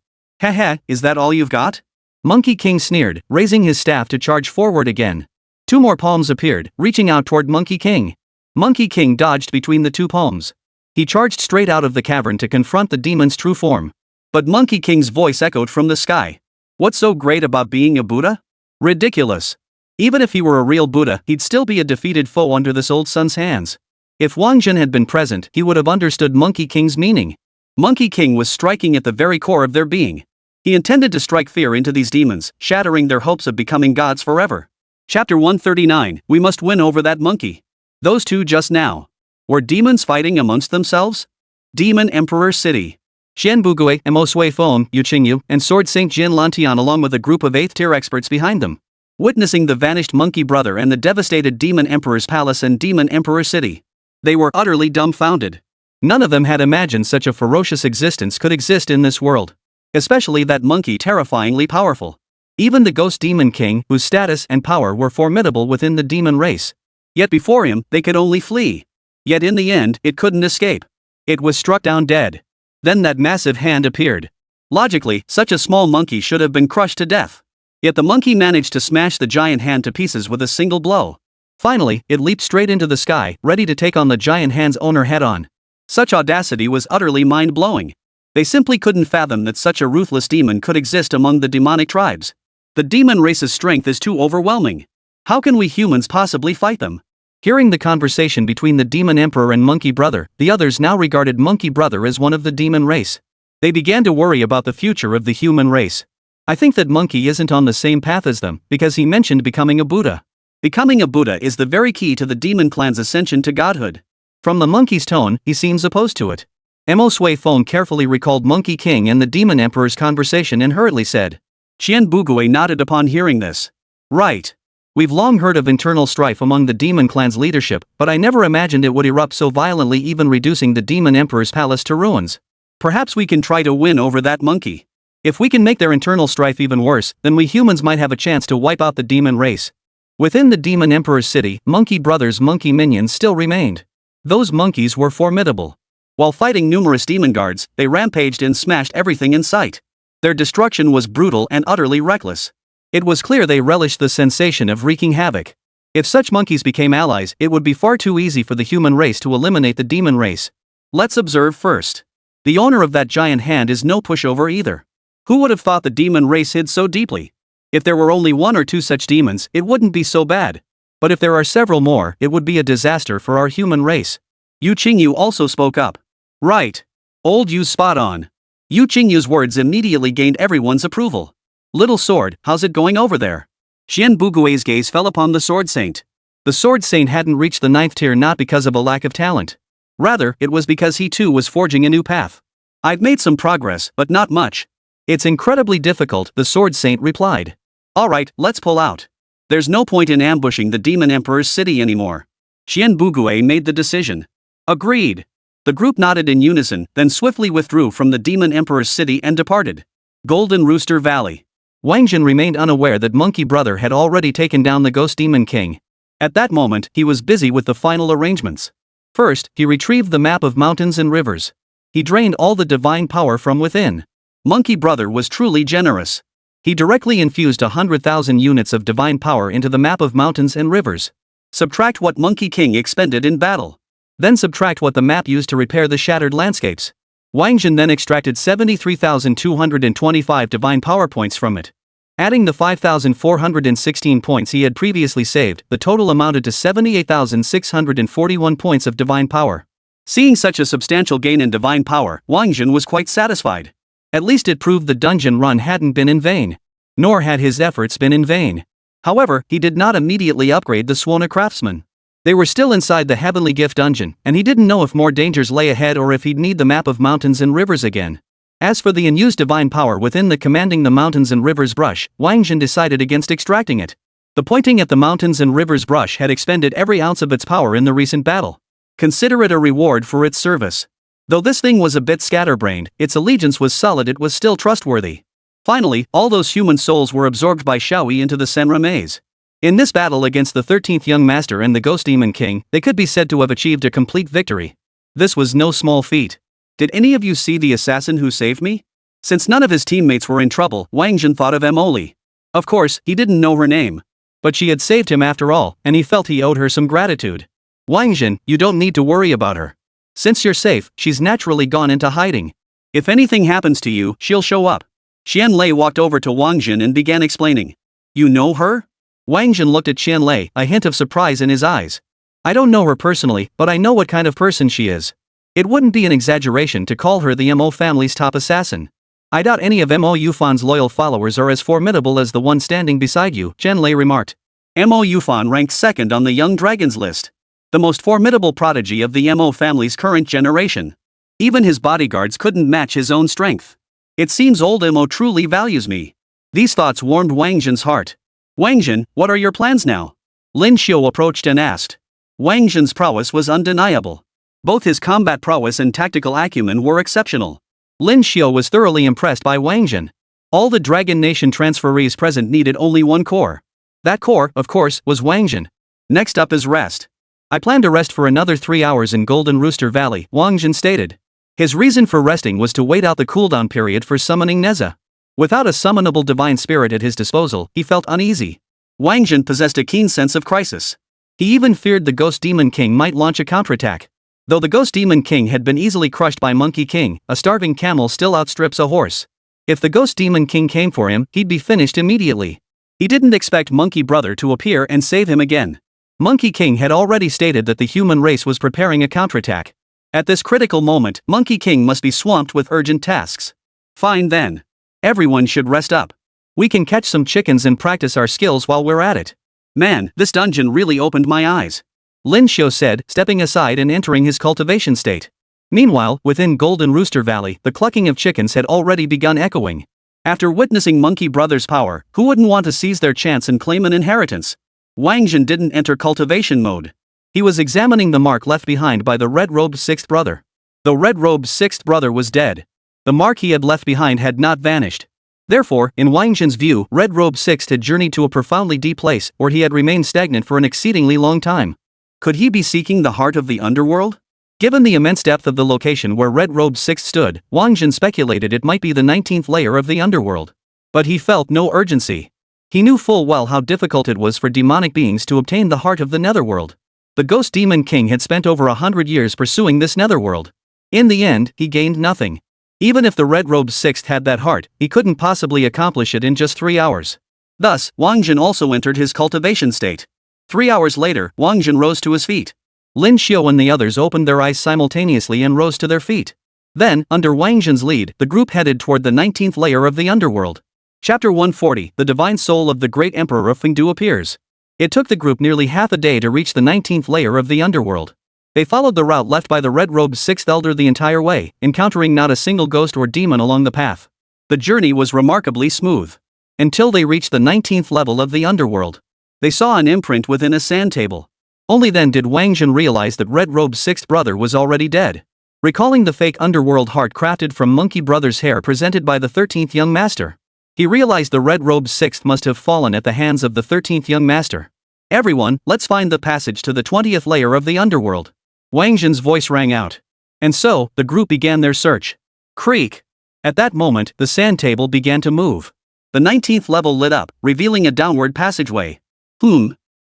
Is that all you've got? Monkey King sneered, raising his staff to charge forward again. Two more palms appeared, reaching out toward Monkey King. Monkey King dodged between the two palms. He charged straight out of the cavern to confront the demon's true form. But Monkey King's voice echoed from the sky. What's so great about being a Buddha? Ridiculous. Even if he were a real Buddha, he'd still be a defeated foe under this old sun's hands. If Wáng Zhen had been present, he would have understood Monkey King's meaning. Monkey King was striking at the very core of their being. He intended to strike fear into these demons, shattering their hopes of becoming gods forever. Chapter 139, We Must Win Over That Monkey. Those two just now. Were demons fighting amongst themselves? Demon Emperor City. Xian Bugui, Mo Sui Feng, Yu Qingyu, and Sword Saint Jin Lantian along with a group of 8th tier experts behind them. Witnessing the vanished monkey brother and the devastated Demon Emperor's palace and Demon Emperor City. They were utterly dumbfounded. None of them had imagined such a ferocious existence could exist in this world. Especially that monkey terrifyingly powerful. Even the Ghost Demon King, whose status and power were formidable within the demon race. Yet before him, they could only flee. Yet in the end, it couldn't escape. It was struck down dead. Then that massive hand appeared. Logically, such a small monkey should have been crushed to death. Yet the monkey managed to smash the giant hand to pieces with a single blow. Finally, it leaped straight into the sky, ready to take on the giant hand's owner head-on. Such audacity was utterly mind-blowing. They simply couldn't fathom that such a ruthless demon could exist among the demonic tribes. The demon race's strength is too overwhelming. How can we humans possibly fight them? Hearing the conversation between the Demon Emperor and Monkey Brother, the others now regarded Monkey Brother as one of the demon race. They began to worry about the future of the human race. I think that Monkey isn't on the same path as them, because he mentioned becoming a Buddha. Becoming a Buddha is the very key to the demon clan's ascension to godhood. From the monkey's tone, he seems opposed to it. Mo Sui Feng carefully recalled Monkey King and the Demon Emperor's conversation and hurriedly said. Qian Bugui nodded upon hearing this. Right. We've long heard of internal strife among the demon clan's leadership, but I never imagined it would erupt so violently, even reducing the Demon Emperor's palace to ruins. Perhaps we can try to win over that monkey. If we can make their internal strife even worse, then we humans might have a chance to wipe out the demon race. Within the Demon Emperor's city, Monkey Brother's monkey minions still remained. Those monkeys were formidable. While fighting numerous demon guards, they rampaged and smashed everything in sight. Their destruction was brutal and utterly reckless. It was clear they relished the sensation of wreaking havoc. If such monkeys became allies, it would be far too easy for the human race to eliminate the demon race. Let's observe first. The owner of that giant hand is no pushover either. Who would have thought the demon race hid so deeply? If there were only one or two such demons, it wouldn't be so bad. But if there are several more, it would be a disaster for our human race. Yu Qingyu also spoke up. Right. Old Yu's spot on. Yu Qingyu's words immediately gained everyone's approval. Little Sword, how's it going over there? Xian Bugui's gaze fell upon the Sword Saint. The Sword Saint hadn't reached the 9th tier not because of a lack of talent. Rather, it was because he too was forging a new path. I've made some progress, but not much. It's incredibly difficult, the Sword Saint replied. Alright, let's pull out. There's no point in ambushing the Demon Emperor's city anymore. Xian Bugui made the decision. Agreed. The group nodded in unison, then swiftly withdrew from the Demon Emperor's city and departed. Golden Rooster Valley. Wáng Zhen remained unaware that Monkey Brother had already taken down the Ghost Demon King. At that moment, he was busy with the final arrangements. First, he retrieved the map of mountains and rivers. He drained all the divine power from within. Monkey Brother was truly generous. He directly infused 100,000 units of divine power into the map of mountains and rivers. Subtract what Monkey King expended in battle. Then subtract what the map used to repair the shattered landscapes. Wáng Zhen then extracted 73,225 divine power points from it. Adding the 5,416 points he had previously saved, the total amounted to 78,641 points of divine power. Seeing such a substantial gain in divine power, Wáng Zhen was quite satisfied. At least it proved the dungeon run hadn't been in vain. Nor had his efforts been in vain. However, he did not immediately upgrade the Suona Craftsman. They were still inside the Heavenly Gift dungeon, and he didn't know if more dangers lay ahead or if he'd need the map of mountains and rivers again. As for the unused divine power within the Commanding the Mountains and Rivers brush, Wáng Zhen decided against extracting it. The pointing at the mountains and rivers brush had expended every ounce of its power in the recent battle. Consider it a reward for its service. Though this thing was a bit scatterbrained, its allegiance was solid, it was still trustworthy. Finally, all those human souls were absorbed by Shaoyi into the Senra maze. In this battle against the 13th Young Master and the Ghost Demon King, they could be said to have achieved a complete victory. This was no small feat. Did any of you see the assassin who saved me? Since none of his teammates were in trouble, Wáng Zhen thought of Emily. Of course, he didn't know her name. But she had saved him after all, and he felt he owed her some gratitude. Wáng Zhen, you don't need to worry about her. Since you're safe, she's naturally gone into hiding. If anything happens to you, she'll show up. Xian Lei walked over to Wáng Zhen and began explaining. You know her? Wáng Zhen looked at Qianlei, a hint of surprise in his eyes. I don't know her personally, but I know what kind of person she is. It wouldn't be an exaggeration to call her the Mo family's top assassin. I doubt any of Mo Yufan's loyal followers are as formidable as the one standing beside you, Qianlei remarked. Mo Yufan ranked second on the young dragons list. The most formidable prodigy of the Mo family's current generation. Even his bodyguards couldn't match his own strength. It seems old Mo truly values me. These thoughts warmed Wáng Zhen's heart. Wáng Zhen, what are your plans now? Lin Xiu approached and asked. Wáng Zhen's prowess was undeniable. Both his combat prowess and tactical acumen were exceptional. Lin Xiu was thoroughly impressed by Wáng Zhen. All the Dragon Nation transferees present needed only one core. That core, of course, was Wáng Zhen. Next up is rest. I plan to rest for another 3 hours in Golden Rooster Valley, Wáng Zhen stated. His reason for resting was to wait out the cooldown period for summoning Neza. Without a summonable divine spirit at his disposal, he felt uneasy. Wáng Zhen possessed a keen sense of crisis. He even feared the Ghost Demon King might launch a counterattack. Though the Ghost Demon King had been easily crushed by Monkey King, a starving camel still outstrips a horse. If the Ghost Demon King came for him, he'd be finished immediately. He didn't expect Monkey Brother to appear and save him again. Monkey King had already stated that the human race was preparing a counterattack. At this critical moment, Monkey King must be swamped with urgent tasks. Fine then. Everyone should rest up. We can catch some chickens and practice our skills while we're at it. Man, this dungeon really opened my eyes. Lin Xiu said, stepping aside and entering his cultivation state. Meanwhile, within Golden Rooster Valley, the clucking of chickens had already begun echoing. After witnessing Monkey Brothers' power, who wouldn't want to seize their chance and claim an inheritance? Wáng Zhen didn't enter cultivation mode. He was examining the mark left behind by the red-robed sixth brother. The red-robed sixth brother was dead. The mark he had left behind had not vanished. Therefore, in Wáng Zhen's view, red-robed sixth had journeyed to a profoundly deep place where he had remained stagnant for an exceedingly long time. Could he be seeking the heart of the underworld? Given the immense depth of the location where red-robed sixth stood, Wáng Zhen speculated it might be the 19th layer of the underworld. But he felt no urgency. He knew full well how difficult it was for demonic beings to obtain the heart of the netherworld. The Ghost Demon King had spent over 100 years pursuing this netherworld. In the end, he gained nothing. Even if the red-robed sixth had that heart, he couldn't possibly accomplish it in just 3 hours. Thus, Wáng Zhen also entered his cultivation state. 3 hours later, Wáng Zhen rose to his feet. Lin Xiu and the others opened their eyes simultaneously and rose to their feet. Then, under Wáng Zhen's lead, the group headed toward the 19th layer of the underworld. Chapter 140, The Divine Soul of the Great Emperor of Fengdu appears. It took the group nearly half a day to reach the 19th layer of the underworld. They followed the route left by the red-robed sixth elder the entire way, encountering not a single ghost or demon along the path. The journey was remarkably smooth. Until they reached the 19th level of the underworld. They saw an imprint within a sand table. Only then did Wáng Zhen realize that red-robed sixth brother was already dead. Recalling the fake underworld heart crafted from Monkey Brother's hair presented by the 13th young master. He realized the red-robed sixth must have fallen at the hands of the 13th young master. Everyone, let's find the passage to the 20th layer of the underworld. Wáng Zhen's voice rang out. And so, the group began their search. Creak! At that moment, the sand table began to move. The 19th level lit up, revealing a downward passageway.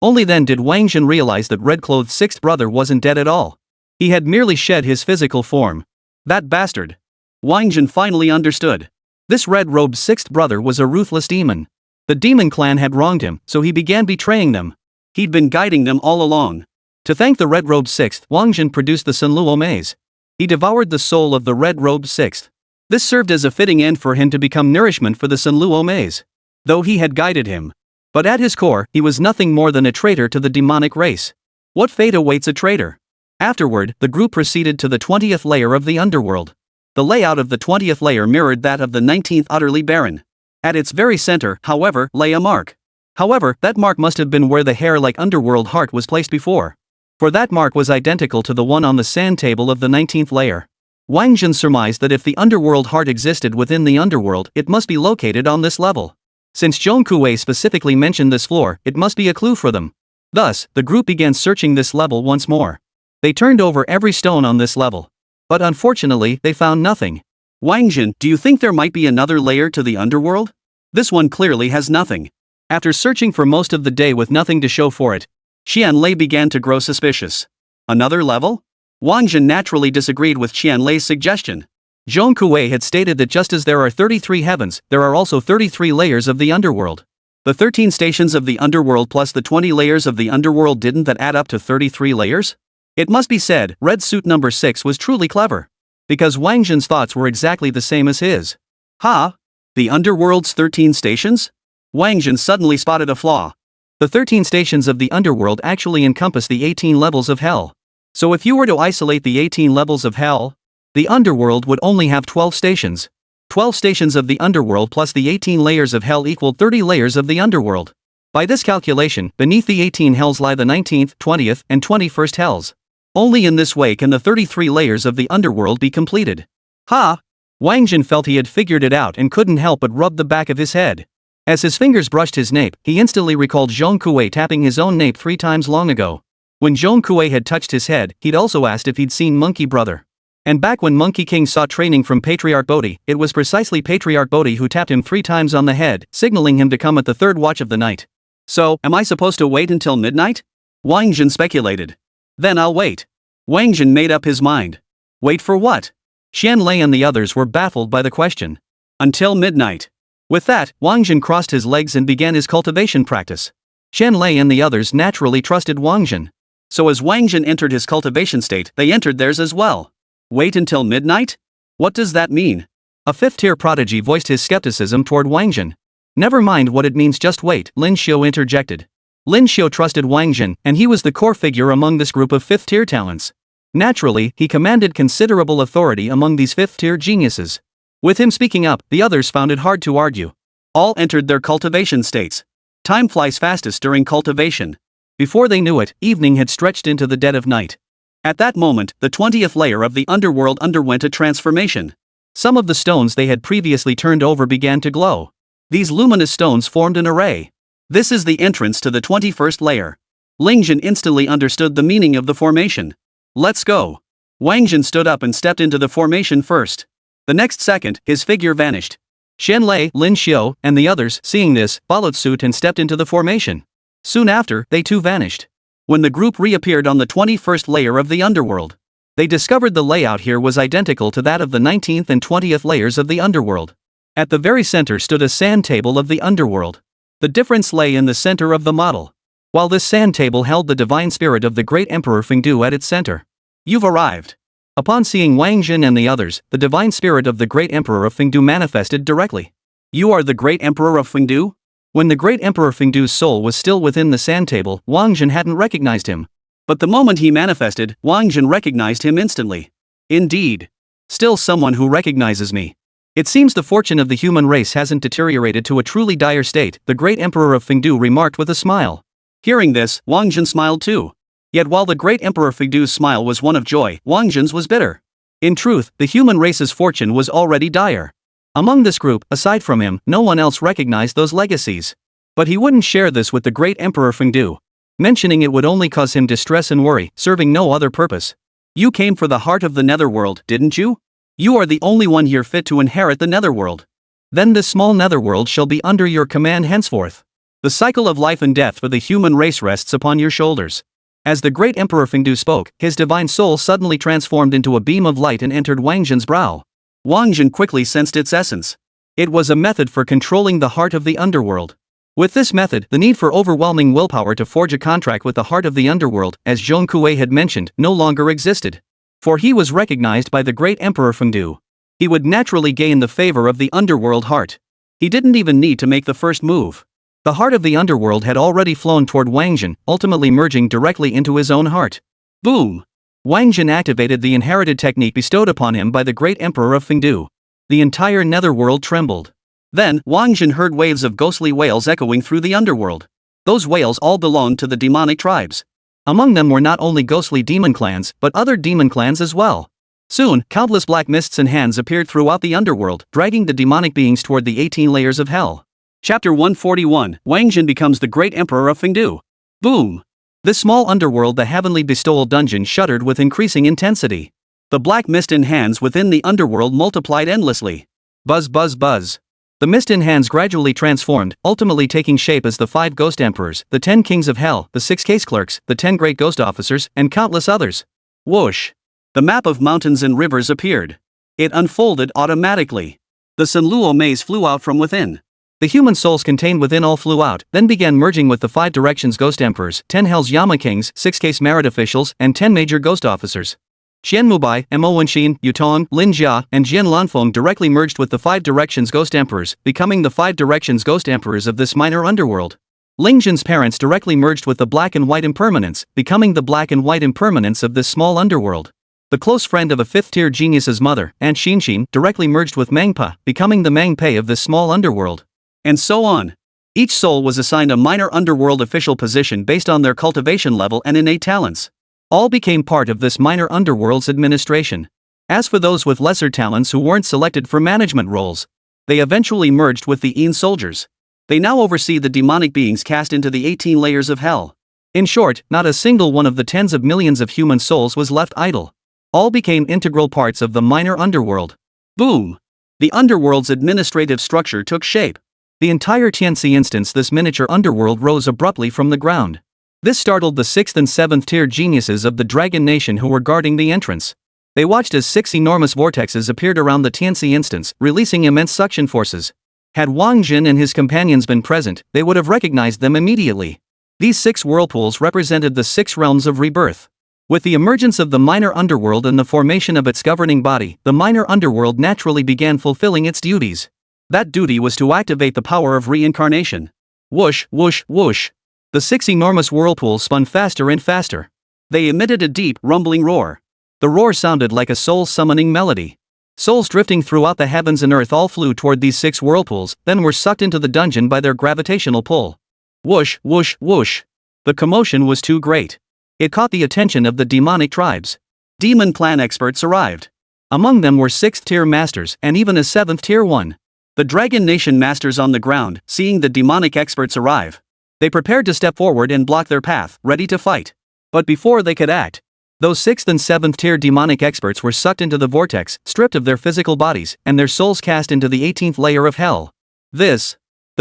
Only then did Wáng Zhen realize that red-clothed sixth brother wasn't dead at all. He had merely shed his physical form. That bastard. Wáng Zhen finally understood. This red-robed sixth brother was a ruthless demon. The demon clan had wronged him, so he began betraying them. He'd been guiding them all along. To thank the red-robed sixth, Wáng Zhen produced the Sunluo maze. He devoured the soul of the red-robed sixth. This served as a fitting end for him to become nourishment for the Sunluo maze. Though he had guided him. But at his core, he was nothing more than a traitor to the demonic race. What fate awaits a traitor? Afterward, the group proceeded to the 20th layer of the underworld. The layout of the 20th layer mirrored that of the 19th utterly barren. At its very center, however, lay a mark. However, that mark must have been where the hair-like underworld heart was placed before. For that mark was identical to the one on the sand table of the 19th layer. Wáng Zhen surmised that if the underworld heart existed within the underworld, it must be located on this level. Since Zhong Kuei specifically mentioned this floor, it must be a clue for them. Thus, the group began searching this level once more. They turned over every stone on this level. But unfortunately, they found nothing. Wáng Zhen, do you think there might be another layer to the underworld? This one clearly has nothing. After searching for most of the day with nothing to show for it, Qianlei began to grow suspicious. Another level? Wáng Zhen naturally disagreed with Qianlei's suggestion. Zhong Kuei had stated that just as there are 33 heavens, there are also 33 layers of the underworld. The 13 stations of the underworld plus the 20 layers of the underworld, didn't that add up to 33 layers? It must be said, Red Suit number 6 was truly clever. Because Wáng Zhen's thoughts were exactly the same as his. Ha! The underworld's 13 stations? Wáng Zhen suddenly spotted a flaw. The 13 stations of the underworld actually encompass the 18 levels of hell. So if you were to isolate the 18 levels of hell, the underworld would only have 12 stations. 12 stations of the underworld plus the 18 layers of hell equaled 30 layers of the underworld. By this calculation, beneath the 18 hells lie the 19th, 20th, and 21st hells. Only in this way can the 33 layers of the underworld be completed. Ha! Wáng Zhen felt he had figured it out and couldn't help but rub the back of his head. As his fingers brushed his nape, he instantly recalled Zhong Kuei tapping his own nape 3 times long ago. When Zhong Kuei had touched his head, he'd also asked if he'd seen Monkey Brother. And back when Monkey King sought training from Patriarch Bodhi, it was precisely Patriarch Bodhi who tapped him 3 times on the head, signaling him to come at the 3rd watch of the night. So, am I supposed to wait until midnight? Wáng Zhen speculated. Then I'll wait. Wáng Zhen made up his mind. Wait for what? Xian Lei and the others were baffled by the question. Until midnight. With that, Wáng Zhen crossed his legs and began his cultivation practice. Xian Lei and the others naturally trusted Wáng Zhen. So as Wáng Zhen entered his cultivation state, they entered theirs as well. Wait until midnight? What does that mean? A 5th-tier prodigy voiced his skepticism toward Wáng Zhen. Never mind what it means, just wait, Lin Xiu interjected. Lin Xiu trusted Wáng Zhen, and he was the core figure among this group of 5th-tier talents. Naturally, he commanded considerable authority among these 5th-tier geniuses. With him speaking up, the others found it hard to argue. All entered their cultivation states. Time flies fastest during cultivation. Before they knew it, evening had stretched into the dead of night. At that moment, the 20th layer of the underworld underwent a transformation. Some of the stones they had previously turned over began to glow. These luminous stones formed an array. This is the entrance to the 21st layer. Ling Zhen instantly understood the meaning of the formation. Let's go. Wáng Zhen stood up and stepped into the formation first. The next second, his figure vanished. Xian Lei, Lin Xiu, and the others, seeing this, followed suit and stepped into the formation. Soon after, they too vanished. When the group reappeared on the 21st layer of the underworld, they discovered the layout here was identical to that of the 19th and 20th layers of the underworld. At the very center stood a sand table of the underworld. The difference lay in the center of the model. While this sand table held the divine spirit of the great Emperor Fengdu at its center. You've arrived. Upon seeing Wáng Zhen and the others, the divine spirit of the great Emperor of Fengdu manifested directly. You are the great Emperor of Fengdu? When the great Emperor Fengdu's soul was still within the sand table, Wáng Zhen hadn't recognized him. But the moment he manifested, Wáng Zhen recognized him instantly. Indeed. Still someone who recognizes me. It seems the fortune of the human race hasn't deteriorated to a truly dire state, the great Emperor of Fengdu remarked with a smile. Hearing this, Wáng Zhen smiled too. Yet while the great Emperor Fengdu's smile was one of joy, Wáng Zhen's was bitter. In truth, the human race's fortune was already dire. Among this group, aside from him, no one else recognized those legacies. But he wouldn't share this with the great Emperor Fengdu. Mentioning it would only cause him distress and worry, serving no other purpose. You came for the heart of the netherworld, didn't you? You are the only one here fit to inherit the netherworld. Then this small netherworld shall be under your command henceforth. The cycle of life and death for the human race rests upon your shoulders. As the great Emperor Fengdu spoke, his divine soul suddenly transformed into a beam of light and entered Wáng Zhen's brow. Wáng Zhen quickly sensed its essence. It was a method for controlling the heart of the underworld. With this method, the need for overwhelming willpower to forge a contract with the heart of the underworld, as Zhong Kuei had mentioned, no longer existed. For he was recognized by the great Emperor Fengdu. He would naturally gain the favor of the underworld heart. He didn't even need to make the first move. The heart of the underworld had already flown toward Wáng Zhen, ultimately merging directly into his own heart. Boom! Wáng Zhen activated the inherited technique bestowed upon him by the great Emperor of Fengdu. The entire netherworld trembled. Then, Wáng Zhen heard waves of ghostly wails echoing through the underworld. Those wails all belonged to the demonic tribes. Among them were not only ghostly demon clans, but other demon clans as well. Soon, countless black mists and hands appeared throughout the underworld, dragging the demonic beings toward the 18 layers of hell. Chapter 141, Wáng Zhen becomes the great Emperor of Fengdu. Boom! This small underworld, the heavenly bestowal dungeon, shuddered with increasing intensity. The black mist and hands within the underworld multiplied endlessly. Buzz buzz buzz. The mist and hands gradually transformed, ultimately taking shape as the 5 ghost emperors, the 10 kings of hell, the 6 case clerks, the 10 great ghost officers, and countless others. Whoosh! The map of mountains and rivers appeared. It unfolded automatically. The Sanluo maze flew out from within. The human souls contained within all flew out, then began merging with the 5 directions ghost emperors, 10 hells Yama kings, 6 case merit officials, and 10 major ghost officers. Qian Mubai, Mo Wenxin, Yutong, Lin Jia, and Jian Lanfeng directly merged with the 5 directions ghost emperors, becoming the 5 directions ghost emperors of this minor underworld. Ling Zhen's parents directly merged with the black and white impermanents, becoming the black and white impermanents of this small underworld. The close friend of a 5th-tier genius's mother, Aunt Xinxin, directly merged with Mangpa, becoming the Mangpei of this small underworld. And so on. Each soul was assigned a minor underworld official position based on their cultivation level and innate talents. All became part of this minor underworld's administration. As for those with lesser talents who weren't selected for management roles, they eventually merged with the Een soldiers. They now oversee the demonic beings cast into the 18 layers of hell. In short, not a single one of the tens of millions of human souls was left idle. All became integral parts of the minor underworld. Boom! The underworld's administrative structure took shape. The entire Tianxi instance, this miniature underworld, rose abruptly from the ground. This startled the 6th and 7th tier geniuses of the Dragon Nation who were guarding the entrance. They watched as 6 enormous vortexes appeared around the Tianxi instance, releasing immense suction forces. Had Wáng Zhen and his companions been present, they would have recognized them immediately. These 6 whirlpools represented the 6 realms of rebirth. With the emergence of the minor underworld and the formation of its governing body, the minor underworld naturally began fulfilling its duties. That duty was to activate the power of reincarnation. Whoosh, whoosh, whoosh. The 6 enormous whirlpools spun faster and faster. They emitted a deep, rumbling roar. The roar sounded like a soul-summoning melody. Souls drifting throughout the heavens and earth all flew toward these 6 whirlpools, then were sucked into the dungeon by their gravitational pull. Whoosh, whoosh, whoosh. The commotion was too great. It caught the attention of the demonic tribes. Demon clan experts arrived. Among them were 6th-tier masters and even a 7th-tier one. The Dragon Nation masters on the ground, seeing the demonic experts arrive. They prepared to step forward and block their path, ready to fight. But before they could act, those 6th and 7th tier demonic experts were sucked into the vortex, stripped of their physical bodies, and their souls cast into the 18th layer of hell. The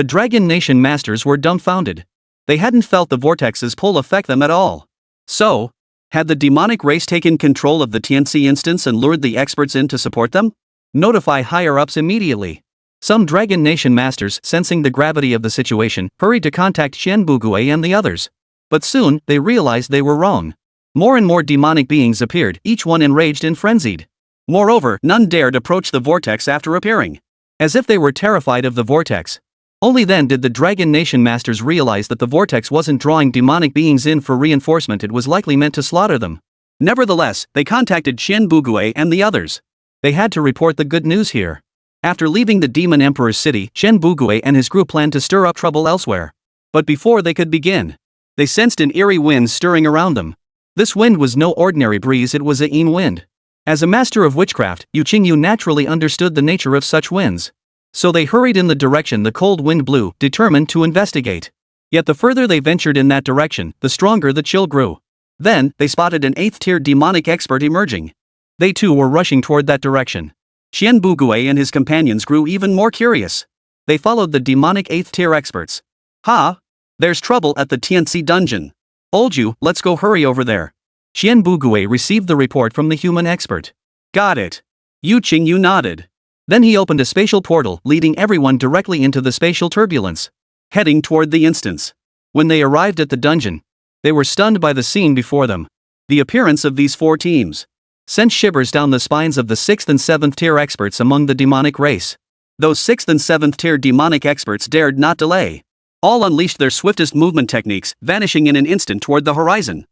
Dragon Nation masters were dumbfounded. They hadn't felt the vortex's pull affect them at all. So, had the demonic race taken control of the Tianxi instance and lured the experts in to support them? Notify higher-ups immediately. Some Dragon Nation masters, sensing the gravity of the situation, hurried to contact Qian Bugui and the others. But soon, they realized they were wrong. More and more demonic beings appeared, each one enraged and frenzied. Moreover, none dared approach the vortex after appearing. As if they were terrified of the vortex. Only then did the Dragon Nation masters realize that the vortex wasn't drawing demonic beings in for reinforcement, it was likely meant to slaughter them. Nevertheless, they contacted Qian Bugui and the others. They had to report the good news here. After leaving the Demon Emperor's city, Qian Bugui and his group planned to stir up trouble elsewhere. But before they could begin, they sensed an eerie wind stirring around them. This wind was no ordinary breeze, it was a Een wind. As a master of witchcraft, Yu Qingyu naturally understood the nature of such winds. So they hurried in the direction the cold wind blew, determined to investigate. Yet the further they ventured in that direction, the stronger the chill grew. Then, they spotted an 8th-tier demonic expert emerging. They too were rushing toward that direction. Qian Bugui and his companions grew even more curious. They followed the demonic 8th-tier experts. Ha! There's trouble at the Tianxi dungeon. Old Yu, let's go, hurry over there. Qian Bugui received the report from the human expert. Got it. Yu Qingyu nodded. Then he opened a spatial portal, leading everyone directly into the spatial turbulence, heading toward the instance. When they arrived at the dungeon, they were stunned by the scene before them. The appearance of these 4 teams sent shivers down the spines of the 6th and 7th tier experts among the demonic race. Those 6th and 7th tier demonic experts dared not delay. All unleashed their swiftest movement techniques, vanishing in an instant toward the horizon.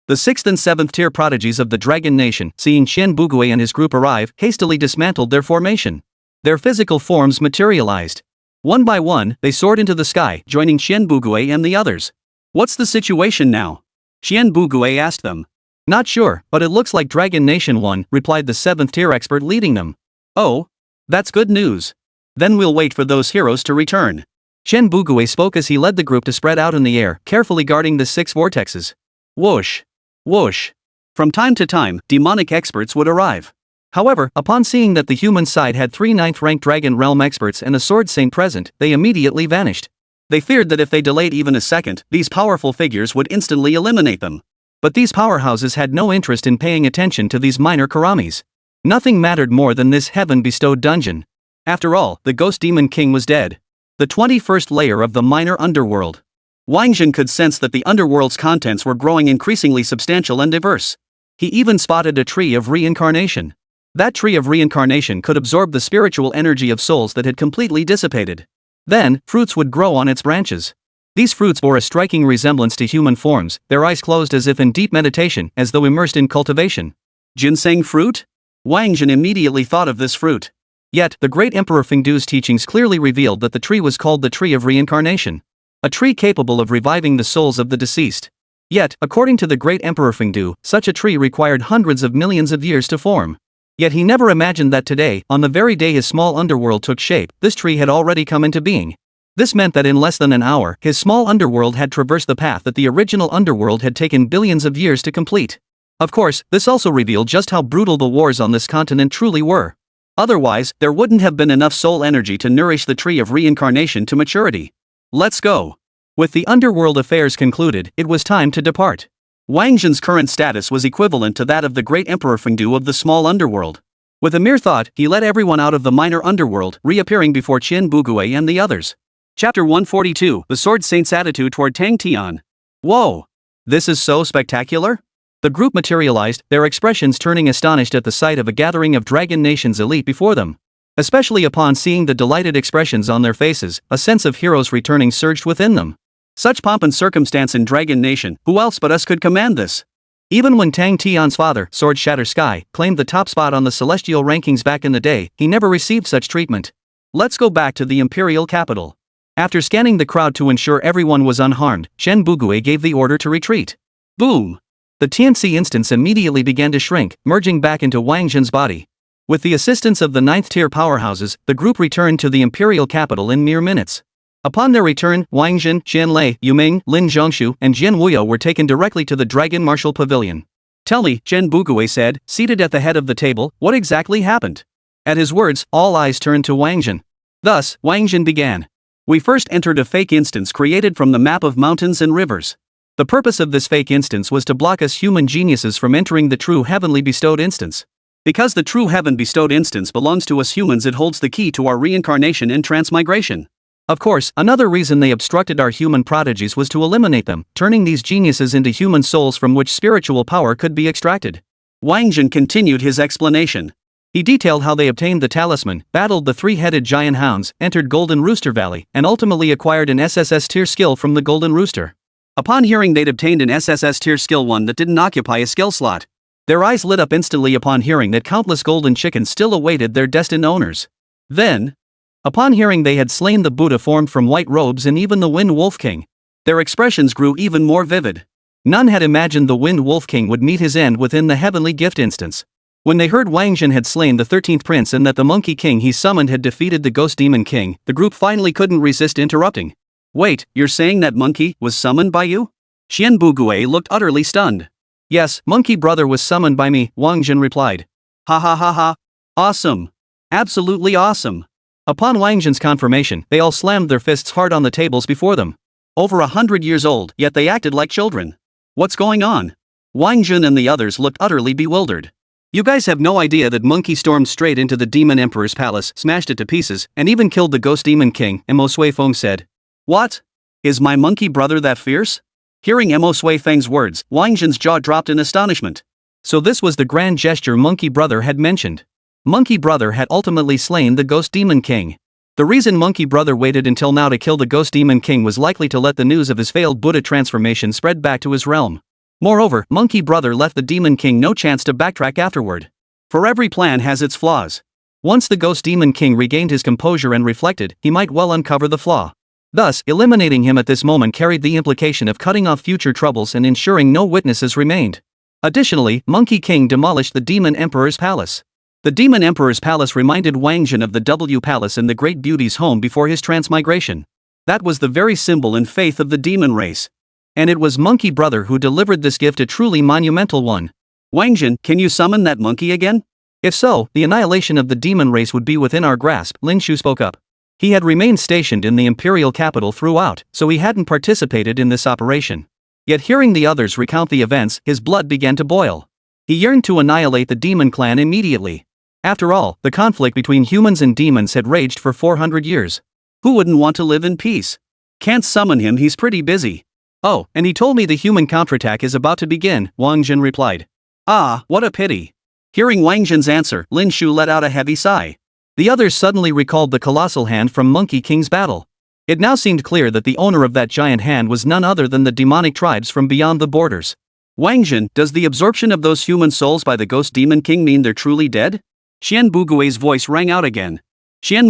The 6th and 7th tier prodigies of the Dragon Nation, seeing Qian Bugui and his group arrive, hastily dismantled their formation. Their physical forms materialized. One by one, they soared into the sky, joining Qian Bugui and the others. What's the situation now? Qian Bugui asked them. Not sure, but it looks like Dragon Nation won, replied the 7th tier expert leading them. Oh? That's good news. Then we'll wait for those heroes to return. Qian Bugui spoke as he led the group to spread out in the air, carefully guarding the 6 vortexes. Whoosh! Whoosh! From time to time, demonic experts would arrive. However, upon seeing that the human side had 3 9th-ranked Dragon Realm experts and a Sword Saint present, they immediately vanished. They feared that if they delayed even a second, these powerful figures would instantly eliminate them. But these powerhouses had no interest in paying attention to these minor karamis. Nothing mattered more than this heaven-bestowed dungeon. After all, the Ghost Demon King was dead. The 21st layer of the minor underworld. Wáng Zhen could sense that the underworld's contents were growing increasingly substantial and diverse. He even spotted a tree of reincarnation. That tree of reincarnation could absorb the spiritual energy of souls that had completely dissipated. Then, fruits would grow on its branches. These fruits bore a striking resemblance to human forms, their eyes closed as if in deep meditation, as though immersed in cultivation. Ginseng fruit? Wáng Zhen immediately thought of this fruit. Yet, the great Emperor Fengdu's teachings clearly revealed that the tree was called the tree of reincarnation. A tree capable of reviving the souls of the deceased. Yet, according to the great Emperor Fengdu, such a tree required hundreds of millions of years to form. Yet he never imagined that today, on the very day his small underworld took shape, this tree had already come into being. This meant that in less than an hour, his small underworld had traversed the path that the original underworld had taken billions of years to complete. Of course, this also revealed just how brutal the wars on this continent truly were. Otherwise, there wouldn't have been enough soul energy to nourish the tree of reincarnation to maturity. Let's go. With the underworld affairs concluded, it was time to depart. Wáng Zhen's current status was equivalent to that of the great Emperor Fengdu of the small underworld. With a mere thought, he led everyone out of the minor underworld, reappearing before Qian Bugui and the others. Chapter 142, The Sword Saint's Attitude Toward Tang Tian. Whoa! This is so spectacular? The group materialized, their expressions turning astonished at the sight of a gathering of Dragon Nation's elite before them. Especially upon seeing the delighted expressions on their faces, a sense of heroes returning surged within them. Such pomp and circumstance in Dragon Nation, who else but us could command this? Even when Tang Tian's father, Sword Shatter Sky, claimed the top spot on the celestial rankings back in the day, he never received such treatment. Let's go back to the imperial capital. After scanning the crowd to ensure everyone was unharmed, Qian Bugui gave the order to retreat. Boom! The TNC instance immediately began to shrink, merging back into Wáng Zhen's body. With the assistance of the 9th-tier powerhouses, the group returned to the imperial capital in mere minutes. Upon their return, Wáng Zhen, Qian Lei, Yuming, Lin Zhongshu, and Jian Wuyo were taken directly to the Dragon Martial Pavilion. Tell me, Qian Bugui said, seated at the head of the table, what exactly happened? At his words, all eyes turned to Wáng Zhen. Thus, Wáng Zhen began. We first entered a fake instance created from the map of mountains and rivers. The purpose of this fake instance was to block us human geniuses from entering the true heavenly bestowed instance. Because the true heaven bestowed instance belongs to us humans, it holds the key to our reincarnation and transmigration. Of course, another reason they obstructed our human prodigies was to eliminate them, turning these geniuses into human souls from which spiritual power could be extracted. Wáng Zhen continued his explanation. He detailed how they obtained the talisman, battled the three-headed giant hounds, entered Golden Rooster Valley, and ultimately acquired an SSS tier skill from the Golden Rooster. Upon hearing they'd obtained an SSS tier skill 1 that didn't occupy a skill slot, their eyes lit up instantly upon hearing that countless golden chickens still awaited their destined owners. Then, upon hearing they had slain the Buddha formed from white robes and even the Wind Wolf King, their expressions grew even more vivid. None had imagined the Wind Wolf King would meet his end within the heavenly gift instance. When they heard Wáng Zhen had slain the 13th prince and that the Monkey King he summoned had defeated the Ghost Demon King, the group finally couldn't resist interrupting. Wait, you're saying that monkey was summoned by you? Qian Bugui looked utterly stunned. Yes, Monkey Brother was summoned by me, Wáng Zhen replied. Ha ha ha ha. Awesome. Absolutely awesome. Upon Wáng Zhen's confirmation, they all slammed their fists hard on the tables before them. Over 100 years old, yet they acted like children. What's going on? Wáng Zhen and the others looked utterly bewildered. You guys have no idea that Monkey stormed straight into the Demon Emperor's palace, smashed it to pieces, and even killed the Ghost Demon King, Mo Sui Feng said. What? Is my monkey brother that fierce? Hearing Mo Sui Feng's words, Wáng Zhen's jaw dropped in astonishment. So this was the grand gesture Monkey Brother had mentioned. Monkey Brother had ultimately slain the Ghost Demon King. The reason Monkey Brother waited until now to kill the Ghost Demon King was likely to let the news of his failed Buddha transformation spread back to his realm. Moreover, Monkey Brother left the Demon King no chance to backtrack afterward. For every plan has its flaws. Once the Ghost Demon King regained his composure and reflected, he might well uncover the flaw. Thus, eliminating him at this moment carried the implication of cutting off future troubles and ensuring no witnesses remained. Additionally, Monkey King demolished the Demon Emperor's palace. The Demon Emperor's palace reminded Wáng Zhen of the W Palace in the Great Beauty's home before his transmigration. That was the very symbol and faith of the demon race. And it was Monkey Brother who delivered this gift, a truly monumental one. Wáng Zhen, can you summon that monkey again? If so, the annihilation of the demon race would be within our grasp, Lin Shu spoke up. He had remained stationed in the imperial capital throughout, so he hadn't participated in this operation. Yet hearing the others recount the events, his blood began to boil. He yearned to annihilate the demon clan immediately. After all, the conflict between humans and demons had raged for 400 years. Who wouldn't want to live in peace? Can't summon him, he's pretty busy. Oh, and he told me the human counterattack is about to begin, Wáng Zhen replied. Ah, what a pity. Hearing Wáng Zhen's answer, Lin Shu let out a heavy sigh. The others suddenly recalled the colossal hand from Monkey King's battle. It now seemed clear that the owner of that giant hand was none other than the demonic tribes from beyond the borders. Wáng Zhen, does the absorption of those human souls by the ghost demon king mean they're truly dead? Xian Bugui's voice rang out again. Xian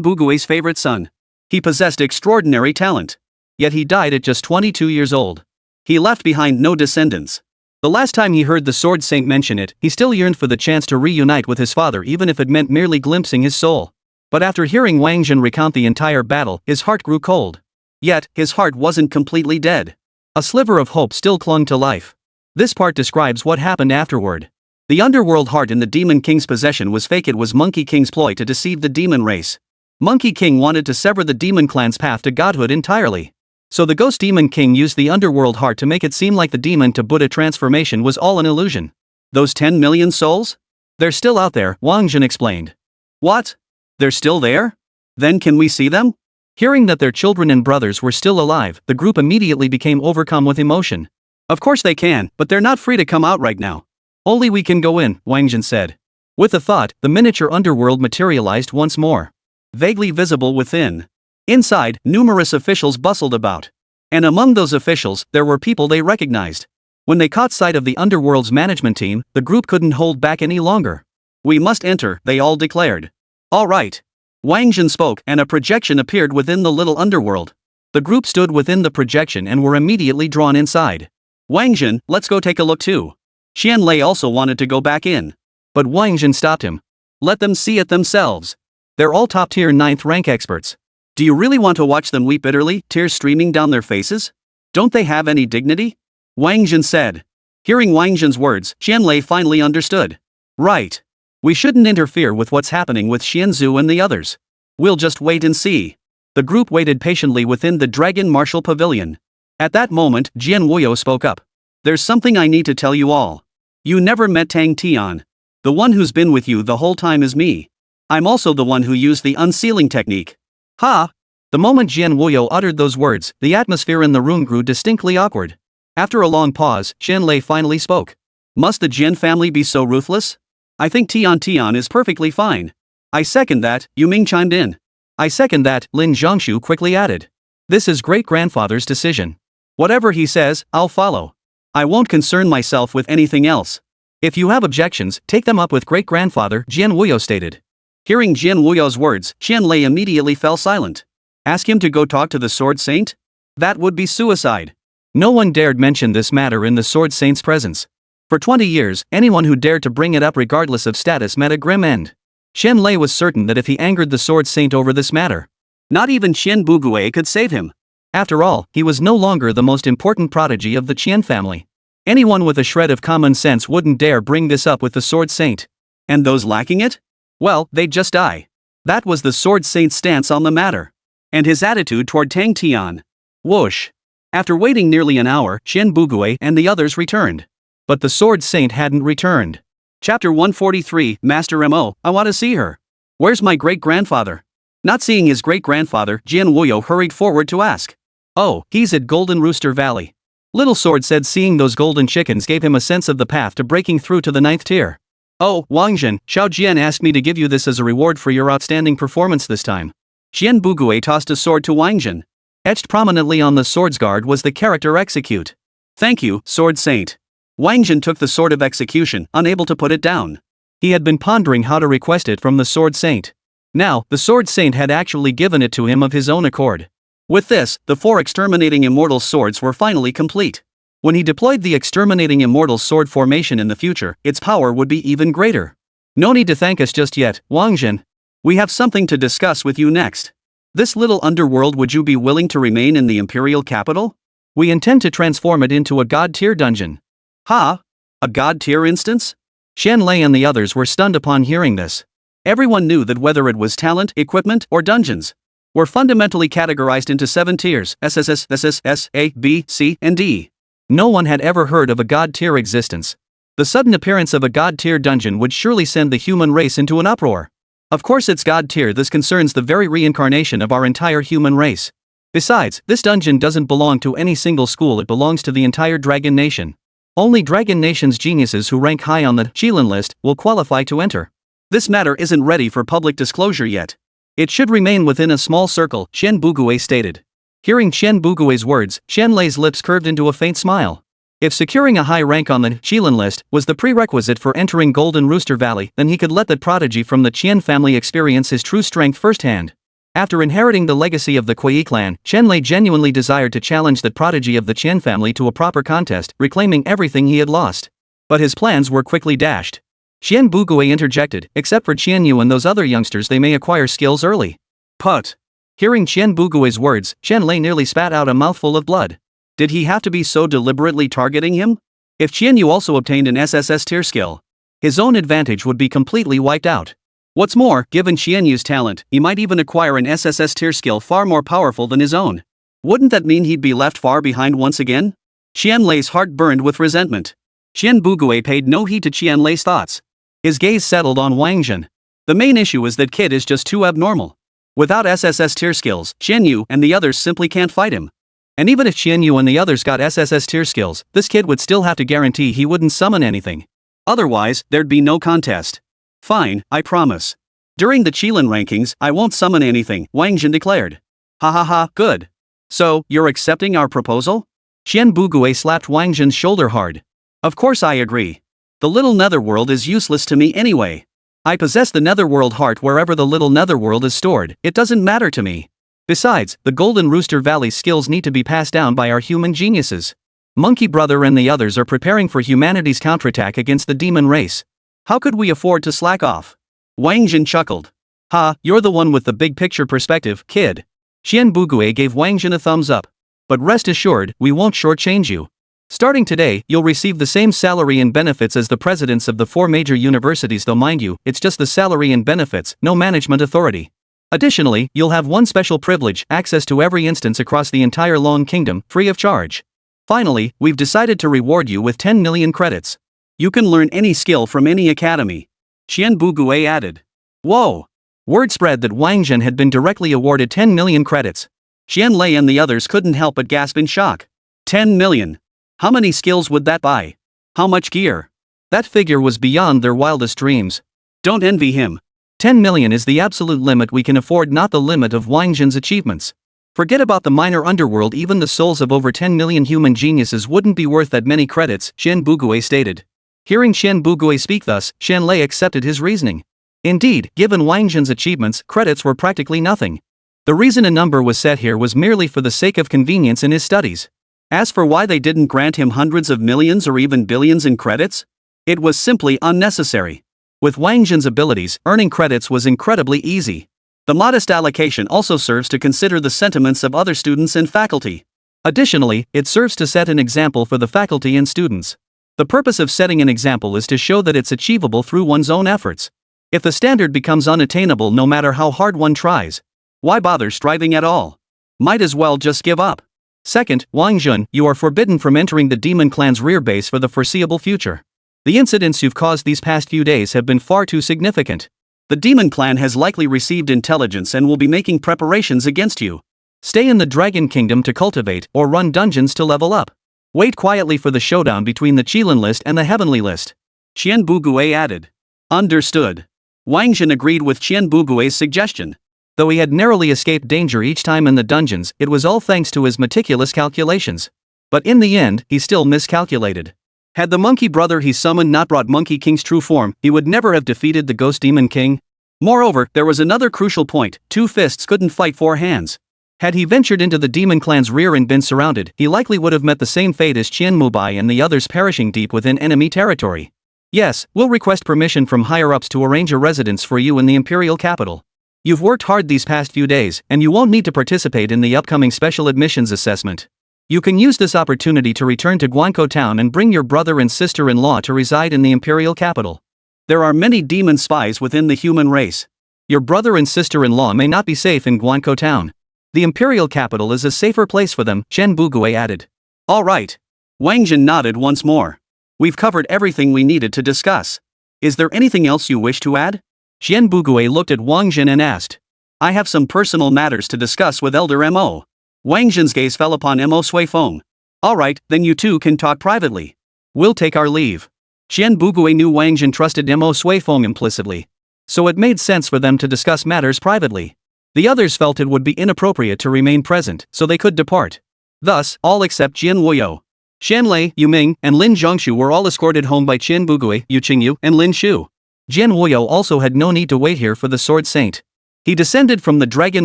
Bugui's favorite son. He possessed extraordinary talent. Yet he died at just 22 years old. He left behind no descendants. The last time he heard the Sword Saint mention it, he still yearned for the chance to reunite with his father, even if it meant merely glimpsing his soul. But after hearing Wáng Zhen recount the entire battle, his heart grew cold. Yet, his heart wasn't completely dead. A sliver of hope still clung to life. This part describes what happened afterward. The underworld heart in the Demon King's possession was fake. It was Monkey King's ploy to deceive the demon race. Monkey King wanted to sever the demon clan's path to godhood entirely. So the Ghost Demon King used the underworld heart to make it seem like the demon to Buddha transformation was all an illusion. Those 10 million souls? They're still out there, Wáng Zhen explained. What? They're still there? Then can we see them? Hearing that their children and brothers were still alive, the group immediately became overcome with emotion. Of course they can, but they're not free to come out right now. Only we can go in, Wáng Zhen said. With a thought, the miniature underworld materialized once more. Vaguely visible within. Inside, numerous officials bustled about. And among those officials, there were people they recognized. When they caught sight of the underworld's management team, the group couldn't hold back any longer. We must enter, they all declared. All right. Wáng Zhen spoke, and a projection appeared within the little underworld. The group stood within the projection and were immediately drawn inside. Wáng Zhen, let's go take a look too. Xian Lei also wanted to go back in. But Wáng Zhen stopped him. Let them see it themselves. They're all top-tier 9th rank experts. Do you really want to watch them weep bitterly, tears streaming down their faces? Don't they have any dignity? Wáng Zhen said. Hearing Wáng Zhen's words, Xian Lei finally understood. Right. We shouldn't interfere with what's happening with Xian Zhu and the others. We'll just wait and see. The group waited patiently within the Dragon Martial Pavilion. At that moment, Jian Wuyo spoke up. There's something I need to tell you all. You never met Tang Tian. The one who's been with you the whole time is me. I'm also the one who used the unsealing technique. Ha! The moment Jian Wuyo uttered those words, the atmosphere in the room grew distinctly awkward. After a long pause, Xian Lei finally spoke. Must the Jian family be so ruthless? I think Tian is perfectly fine. I second that, Yu Ming chimed in. I second that, Lin Zhongshu quickly added. This is great-grandfather's decision. Whatever he says, I'll follow. I won't concern myself with anything else. If you have objections, take them up with great-grandfather, Jian Wuyo stated. Hearing Jian Wuyo's words, Xian Lei immediately fell silent. Ask him to go talk to the Sword Saint? That would be suicide. No one dared mention this matter in the Sword Saint's presence. For 20 years, anyone who dared to bring it up regardless of status met a grim end. Xian Lei was certain that if he angered the Sword Saint over this matter, not even Qian Bugui could save him. After all, he was no longer the most important prodigy of the Qian family. Anyone with a shred of common sense wouldn't dare bring this up with the Sword Saint. And those lacking it? Well, they'd just die. That was the Sword Saint's stance on the matter. And his attitude toward Tang Tian. Whoosh. After waiting nearly an hour, Qian Bugui and the others returned. But the Sword Saint hadn't returned. Chapter 143, Master Mo, I want to see her. Where's my great-grandfather? Not seeing his great-grandfather, Jian Wuyo hurried forward to ask. Oh, he's at Golden Rooster Valley. Little Sword said seeing those golden chickens gave him a sense of the path to breaking through to the 9th tier. Oh, Wáng Zhen, Xiao Jian asked me to give you this as a reward for your outstanding performance this time. Xian Bugui tossed a sword to Wáng Zhen. Etched prominently on the sword's guard was the character execute. Thank you, Sword Saint. Wáng Zhen took the sword of execution, unable to put it down. He had been pondering how to request it from the Sword Saint. Now, the Sword Saint had actually given it to him of his own accord. With this, the 4 exterminating immortal swords were finally complete. When he deployed the exterminating immortal sword formation in the future, its power would be even greater. No need to thank us just yet, Wáng Zhen. We have something to discuss with you next. This little underworld, would you be willing to remain in the imperial capital? We intend to transform it into a god-tier dungeon. Ha! A god-tier instance? Xian Lei and the others were stunned upon hearing this. Everyone knew that whether it was talent, equipment, or dungeons, were fundamentally categorized into 7 tiers, SSS, SSS, A, B, C, and D. No one had ever heard of a god-tier existence. The sudden appearance of a god-tier dungeon would surely send the human race into an uproar. Of course it's god tier. This concerns the very reincarnation of our entire human race. Besides, this dungeon doesn't belong to any single school, it belongs to the entire Dragon Nation. Only Dragon Nation's geniuses who rank high on the Qilin list will qualify to enter. This matter isn't ready for public disclosure yet. It should remain within a small circle, Qian Bugui stated. Hearing Qian Bugui's words, Qianlei's lips curved into a faint smile. If securing a high rank on the Qilin list was the prerequisite for entering Golden Rooster Valley, then he could let that prodigy from the Qian family experience his true strength firsthand. After inheriting the legacy of the Kuei clan, Qianlei genuinely desired to challenge that prodigy of the Qian family to a proper contest, reclaiming everything he had lost. But his plans were quickly dashed. Qian Bugui interjected, except for Qianyu and those other youngsters, they may acquire skills early. Put. Hearing Qian Bugui's words, Qianlei nearly spat out a mouthful of blood. Did he have to be so deliberately targeting him? If Qianyu also obtained an SSS tier skill, his own advantage would be completely wiped out. What's more, given Qianyu's talent, he might even acquire an SSS tier skill far more powerful than his own. Wouldn't that mean he'd be left far behind once again? Qianlei's heart burned with resentment. Qian Bugui paid no heed to Qianlei's thoughts. His gaze settled on Wáng Zhen. The main issue is that kid is just too abnormal. Without SSS tier skills, Qianyu and the others simply can't fight him. And even if Qianyu and the others got SSS tier skills, this kid would still have to guarantee he wouldn't summon anything. Otherwise, there'd be no contest. Fine, I promise. During the Qilin rankings, I won't summon anything, Wáng Zhen declared. Ha ha ha, good. So, you're accepting our proposal? Qian Bugui slapped Wáng Zhen's shoulder hard. Of course I agree. The little netherworld is useless to me anyway. I possess the netherworld heart wherever the little netherworld is stored, it doesn't matter to me. Besides, the Golden Rooster Valley skills need to be passed down by our human geniuses. Monkey Brother and the others are preparing for humanity's counterattack against the demon race. How could we afford to slack off? Wáng Zhen chuckled. Ha, you're the one with the big picture perspective, kid. Qian Bugui gave Wáng Zhen a thumbs up. But rest assured, we won't shortchange you. Starting today, you'll receive the same salary and benefits as the presidents of the 4 major universities, though mind you, it's just the salary and benefits, no management authority. Additionally, you'll have one special privilege, access to every instance across the entire Long Kingdom, free of charge. Finally, we've decided to reward you with 10 million credits. You can learn any skill from any academy. Qian Bugui added. Whoa! Word spread that Wáng Zhen had been directly awarded 10 million credits. Qianlei and the others couldn't help but gasp in shock. 10 million. How many skills would that buy? How much gear? That figure was beyond their wildest dreams. Don't envy him. 10 million is the absolute limit we can afford, not the limit of Wáng Zhen's achievements. Forget about the minor underworld, even the souls of over 10 million human geniuses wouldn't be worth that many credits, Qian Bugui stated. Hearing Qian Bugui speak thus, Qianlei accepted his reasoning. Indeed, given Wáng Zhen's achievements, credits were practically nothing. The reason a number was set here was merely for the sake of convenience in his studies. As for why they didn't grant him hundreds of millions or even billions in credits, it was simply unnecessary. With Wáng Zhen's abilities, earning credits was incredibly easy. The modest allocation also serves to consider the sentiments of other students and faculty. Additionally, it serves to set an example for the faculty and students. The purpose of setting an example is to show that it's achievable through one's own efforts. If the standard becomes unattainable no matter how hard one tries, why bother striving at all? Might as well just give up. Second, Wáng Zhen, you are forbidden from entering the Demon Clan's rear base for the foreseeable future. The incidents you've caused these past few days have been far too significant. The Demon Clan has likely received intelligence and will be making preparations against you. Stay in the Dragon Kingdom to cultivate or run dungeons to level up. Wait quietly for the showdown between the Qilin list and the Heavenly list. Qian Bugui added. Understood. Wáng Zhen agreed with Qian Bugui's suggestion. Though he had narrowly escaped danger each time in the dungeons, it was all thanks to his meticulous calculations. But in the end, he still miscalculated. Had the Monkey Brother he summoned not brought Monkey King's true form, he would never have defeated the Ghost Demon King. Moreover, there was another crucial point: 2 fists couldn't fight 4 hands. Had he ventured into the Demon Clan's rear and been surrounded, he likely would have met the same fate as Qian Mubai and the others, perishing deep within enemy territory. Yes, we'll request permission from higher-ups to arrange a residence for you in the Imperial capital. You've worked hard these past few days, and you won't need to participate in the upcoming special admissions assessment. You can use this opportunity to return to Guankou Town and bring your brother and sister-in-law to reside in the Imperial capital. There are many demon spies within the human race. Your brother and sister-in-law may not be safe in Guankou Town. The Imperial capital is a safer place for them, Qian Bugui added. All right. Wáng Zhen nodded once more. We've covered everything we needed to discuss. Is there anything else you wish to add? Xian Bugui looked at Wáng Zhen and asked. I have some personal matters to discuss with Elder Mo. Wáng Zhen's gaze fell upon Mo Suifeng. Alright, then you two can talk privately. We'll take our leave. Xian Bugui knew Wáng Zhen trusted Mo Suifeng implicitly. So it made sense for them to discuss matters privately. The others felt it would be inappropriate to remain present, so they could depart. Thus, all except Jian Wuyo, Shanlei, Yu Ming, and Lin Zhongshu were all escorted home by Qian Bugui, Yu Qingyu, and Lin Shu. Jian Wuyo also had no need to wait here for the Sword Saint. He descended from the Dragon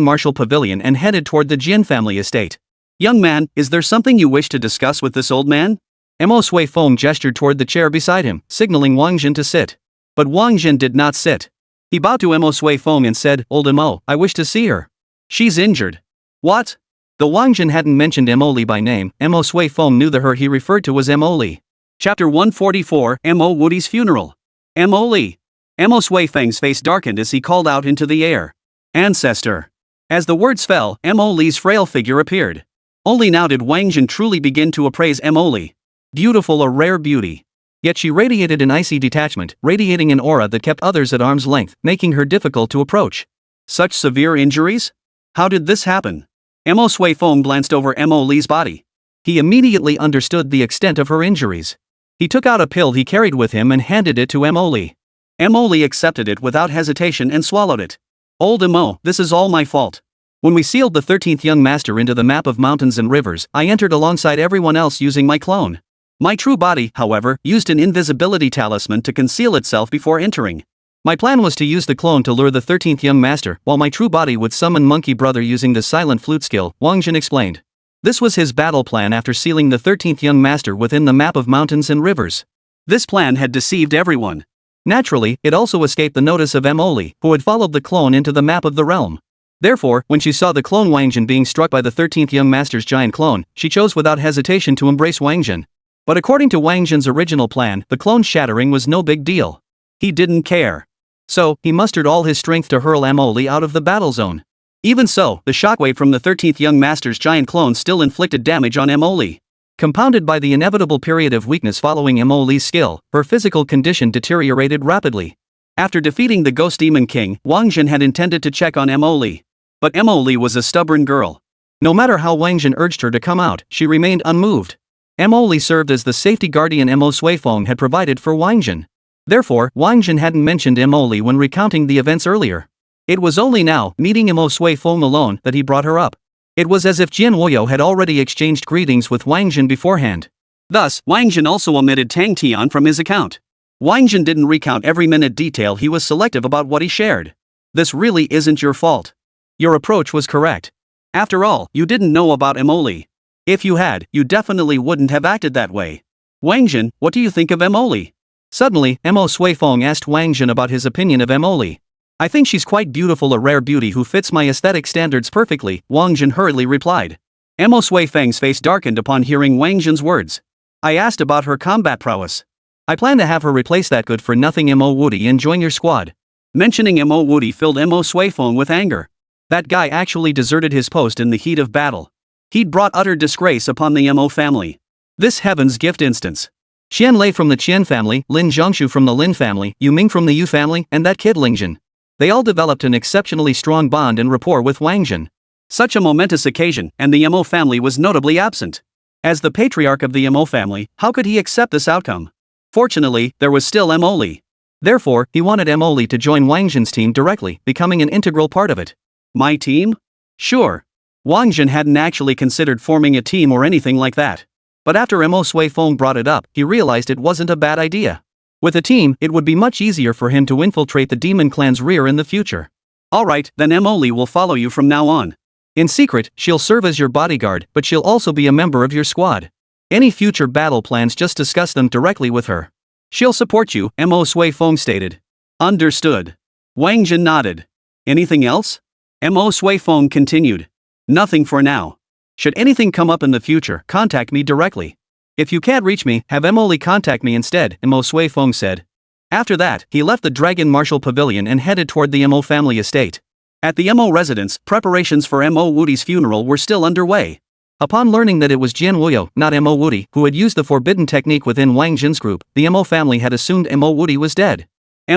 Martial Pavilion and headed toward the Jian family estate. Young man, is there something you wish to discuss with this old man? Mo Suifeng gestured toward the chair beside him, signaling Wáng Zhen to sit. But Wáng Zhen did not sit. He bowed to Mo Suifeng and said, Old Mo, I wish to see her. She's injured. What? Though Wáng Zhen hadn't mentioned Mo Li by name, Mo Suifeng knew the her he referred to was Mo Li. Chapter 144, Mo Woody's funeral. Mo Li. Mo Suifeng's face darkened as he called out into the air. Ancestor. As the words fell, Mo Li's frail figure appeared. Only now did Wáng Zhen truly begin to appraise Mo Li. Beautiful, a rare beauty. Yet she radiated an icy detachment, radiating an aura that kept others at arm's length, making her difficult to approach. Such severe injuries? How did this happen? Mo Suifeng glanced over Mo Li's body. He immediately understood the extent of her injuries. He took out a pill he carried with him and handed it to Mo Li. Mo Li accepted it without hesitation and swallowed it. Old Mo, this is all my fault. When we sealed the 13th young master into the map of mountains and rivers, I entered alongside everyone else using my clone. My true body, however, used an invisibility talisman to conceal itself before entering. My plan was to use the clone to lure the 13th young master, while my true body would summon Monkey Brother using the silent flute skill, Wáng Zhen explained. This was his battle plan after sealing the 13th young master within the map of mountains and rivers. This plan had deceived everyone. Naturally, it also escaped the notice of Mo Li, who had followed the clone into the map of the realm. Therefore, when she saw the clone Wáng Zhen being struck by the 13th young master's giant clone, she chose without hesitation to embrace Wáng Zhen. But according to Wáng Zhen's original plan, the clone's shattering was no big deal. He didn't care. So, he mustered all his strength to hurl Mo Li out of the battle zone. Even so, the shockwave from the 13th young master's giant clone still inflicted damage on Mo Li. Compounded by the inevitable period of weakness following Mo Li's skill, her physical condition deteriorated rapidly. After defeating the Ghost Demon King, Wáng Zhen had intended to check on Mo Li. But Mo Li was a stubborn girl. No matter how Wáng Zhen urged her to come out, she remained unmoved. Mo Li served as the safety guardian Mo Suifeng had provided for Wáng Zhen. Therefore, Wáng Zhen hadn't mentioned Mo Li when recounting the events earlier. It was only now, meeting Mo Suifeng alone, that he brought her up. It was as if Jian Wuyo had already exchanged greetings with Wáng Zhen beforehand. Thus, Wáng Zhen also omitted Tang Tian from his account. Wáng Zhen didn't recount every minute detail, he was selective about what he shared. This really isn't your fault. Your approach was correct. After all, you didn't know about Mo Li. If you had, you definitely wouldn't have acted that way. Wáng Zhen, what do you think of Mo Li? Suddenly, Mo Suifeng asked Wáng Zhen about his opinion of Mo Li. I think she's quite beautiful, a rare beauty who fits my aesthetic standards perfectly, Wáng Zhen hurriedly replied. Mo Suifeng's face darkened upon hearing Wáng Zhen's words. I asked about her combat prowess. I plan to have her replace that good-for-nothing Mo Woody and join your squad. Mentioning Mo Woody filled Mo Suifeng with anger. That guy actually deserted his post in the heat of battle. He'd brought utter disgrace upon the Mo family. This heaven's gift instance. Qian Lei from the Qian family, Lin Zhongshu from the Lin family, Yu Ming from the Yu family, and that kid Ling Zhen. They all developed an exceptionally strong bond and rapport with Wáng Zhen. Such a momentous occasion, and the Mo family was notably absent. As the patriarch of the Mo family, how could he accept this outcome? Fortunately, there was still Mo Li. Therefore, he wanted Mo Li to join Wáng Zhen's team directly, becoming an integral part of it. My team? Sure. Wáng Zhen hadn't actually considered forming a team or anything like that. But after Mo Suifeng brought it up, he realized it wasn't a bad idea. With a team, it would be much easier for him to infiltrate the demon clan's rear in the future. Alright, then Mo Li will follow you from now on. In secret, she'll serve as your bodyguard, but she'll also be a member of your squad. Any future battle plans, just discuss them directly with her. She'll support you, Mo Suifeng stated. Understood. Wáng Zhen nodded. Anything else? Mo Suifeng continued. Nothing for now. Should anything come up in the future, contact me directly. If you can't reach me, have Mo Li contact me instead, Mo Suifeng said. After that, he left the Dragon Martial Pavilion and headed toward the Mo family estate. At the Mo residence, preparations for Mo Woody's funeral were still underway. Upon learning that it was Jian Wuyo, not Mo Woody, who had used the forbidden technique within Wáng Zhen's group, the Mo family had assumed Mo Woody was dead.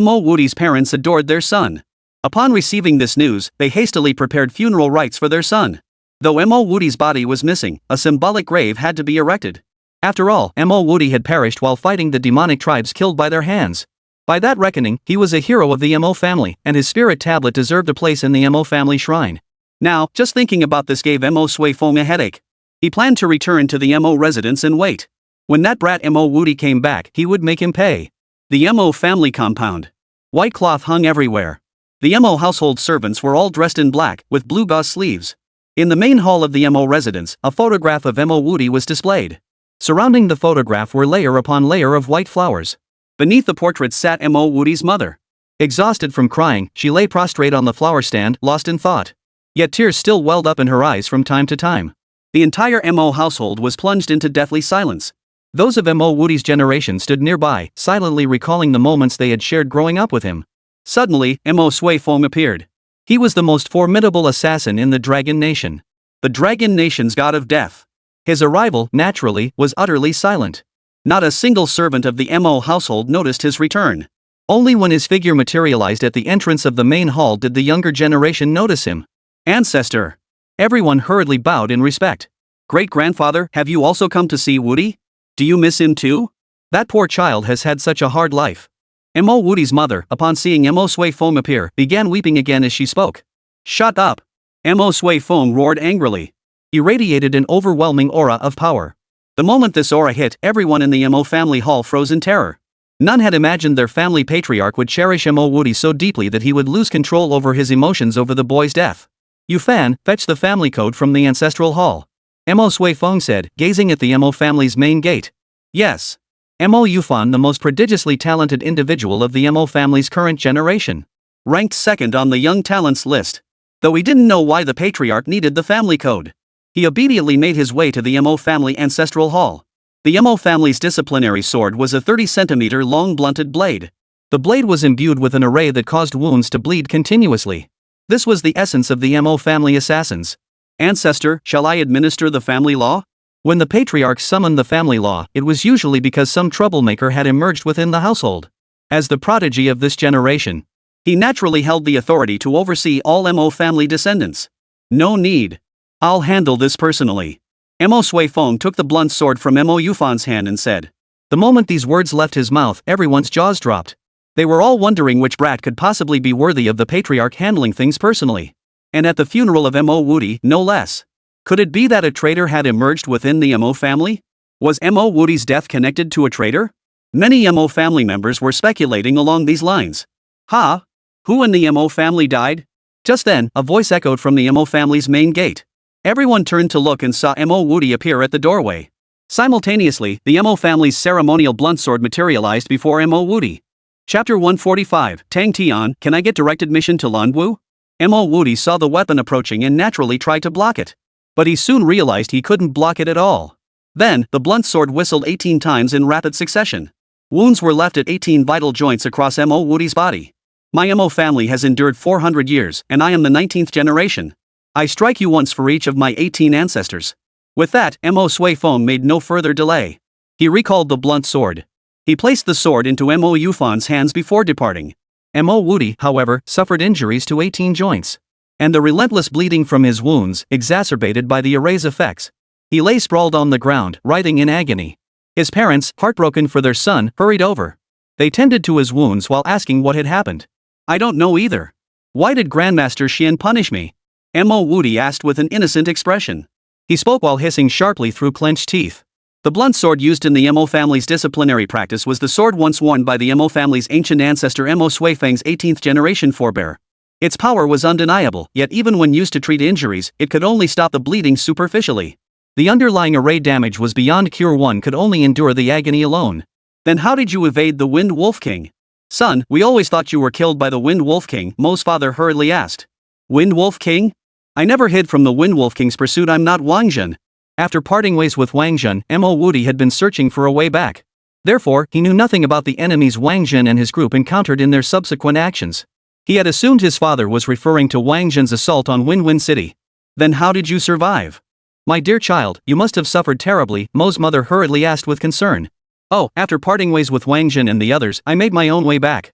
Mo Woody's parents adored their son. Upon receiving this news, they hastily prepared funeral rites for their son. Though Mo Woody's body was missing, a symbolic grave had to be erected. After all, Mo Woody had perished while fighting the demonic tribes killed by their hands. By that reckoning, he was a hero of the Mo family, and his spirit tablet deserved a place in the Mo family shrine. Now, just thinking about this gave Mo Sui Fong a headache. He planned to return to the Mo residence and wait. When that brat Mo Woody came back, he would make him pay. The Mo family compound. White cloth hung everywhere. The Mo household servants were all dressed in black, with blue gauze sleeves. In the main hall of the Mo residence, a photograph of Mo Woody was displayed. Surrounding the photograph were layer upon layer of white flowers. Beneath the portrait sat Mo Woody's mother. Exhausted from crying, she lay prostrate on the flower stand, lost in thought. Yet tears still welled up in her eyes from time to time. The entire Mo household was plunged into deathly silence. Those of Mo Woody's generation stood nearby, silently recalling the moments they had shared growing up with him. Suddenly, Mo Sui Fong appeared. He was the most formidable assassin in the Dragon Nation. The Dragon Nation's god of death. His arrival, naturally, was utterly silent. Not a single servant of the Mo household noticed his return. Only when his figure materialized at the entrance of the main hall did the younger generation notice him. Ancestor. Everyone hurriedly bowed in respect. Great-grandfather, have you also come to see Woody? Do you miss him too? That poor child has had such a hard life. Mo Woody's mother, upon seeing Mo Sui Fong appear, began weeping again as she spoke. Shut up! Mo Sui Fong roared angrily. He radiated an overwhelming aura of power. The moment this aura hit, everyone in the Mo family hall froze in terror. None had imagined their family patriarch would cherish Mo Woody so deeply that he would lose control over his emotions over the boy's death. Yufan, fetch the family code from the ancestral hall. Mo Sui Fong said, gazing at the Mo family's main gate. Yes. Mo Yufan, the most prodigiously talented individual of the Mo family's current generation. Ranked second on the young talents list. Though he didn't know why the patriarch needed the family code. He obediently made his way to the Mo family ancestral hall. The Mo family's disciplinary sword was a 30-centimeter long blunted blade. The blade was imbued with an array that caused wounds to bleed continuously. This was the essence of the Mo family assassins. Ancestor, shall I administer the family law? When the patriarch summoned the family law, it was usually because some troublemaker had emerged within the household. As the prodigy of this generation, he naturally held the authority to oversee all Mo family descendants. No need. I'll handle this personally. Mo Sui Fong took the blunt sword from Mo Yufan's hand and said. The moment these words left his mouth, everyone's jaws dropped. They were all wondering which brat could possibly be worthy of the patriarch handling things personally. And at the funeral of Mo Woody, no less. Could it be that a traitor had emerged within the Mo family? Was Mo Woody's death connected to a traitor? Many Mo family members were speculating along these lines. Ha! Who in the Mo family died? Just then, a voice echoed from the Mo family's main gate. Everyone turned to look and saw Mo Woody appear at the doorway. Simultaneously, the Mo family's ceremonial blunt sword materialized before Mo Woody. Chapter 145, Tang Tian, can I get direct admission to Lanwu? Mo Woody saw the weapon approaching and naturally tried to block it. But he soon realized he couldn't block it at all. Then, the blunt sword whistled 18 times in rapid succession. Wounds were left at 18 vital joints across Mo Woody's body. My Mo family has endured 400 years, and I am the 19th generation. I strike you once for each of my 18 ancestors. With that, Mo Sui Fong made no further delay. He recalled the blunt sword. He placed the sword into Mo Yufan's hands before departing. Mo Woody, however, suffered injuries to 18 joints. And the relentless bleeding from his wounds, exacerbated by the array's effects. He lay sprawled on the ground, writhing in agony. His parents, heartbroken for their son, hurried over. They tended to his wounds while asking what had happened. I don't know either. Why did Grandmaster Xian punish me? Mo Woody asked with an innocent expression. He spoke while hissing sharply through clenched teeth. The blunt sword used in the Mo family's disciplinary practice was the sword once worn by the Mo family's ancient ancestor Mo Sui Feng's 18th generation forebear. Its power was undeniable, yet even when used to treat injuries, it could only stop the bleeding superficially. The underlying array damage was beyond cure, one could only endure the agony alone. Then how did you evade the Wind Wolf King? Son, we always thought you were killed by the Wind Wolf King, Mo's father hurriedly asked. Wind Wolf King? I never hid from the Wind Wolf King's pursuit, I'm not Wáng Zhen. After parting ways with Wáng Zhen, Mo Woody had been searching for a way back. Therefore, he knew nothing about the enemies Wáng Zhen and his group encountered in their subsequent actions. He had assumed his father was referring to Wáng Zhen's assault on Win-Win City. Then how did you survive? My dear child, you must have suffered terribly, Mo's mother hurriedly asked with concern. Oh, after parting ways with Wáng Zhen and the others, I made my own way back.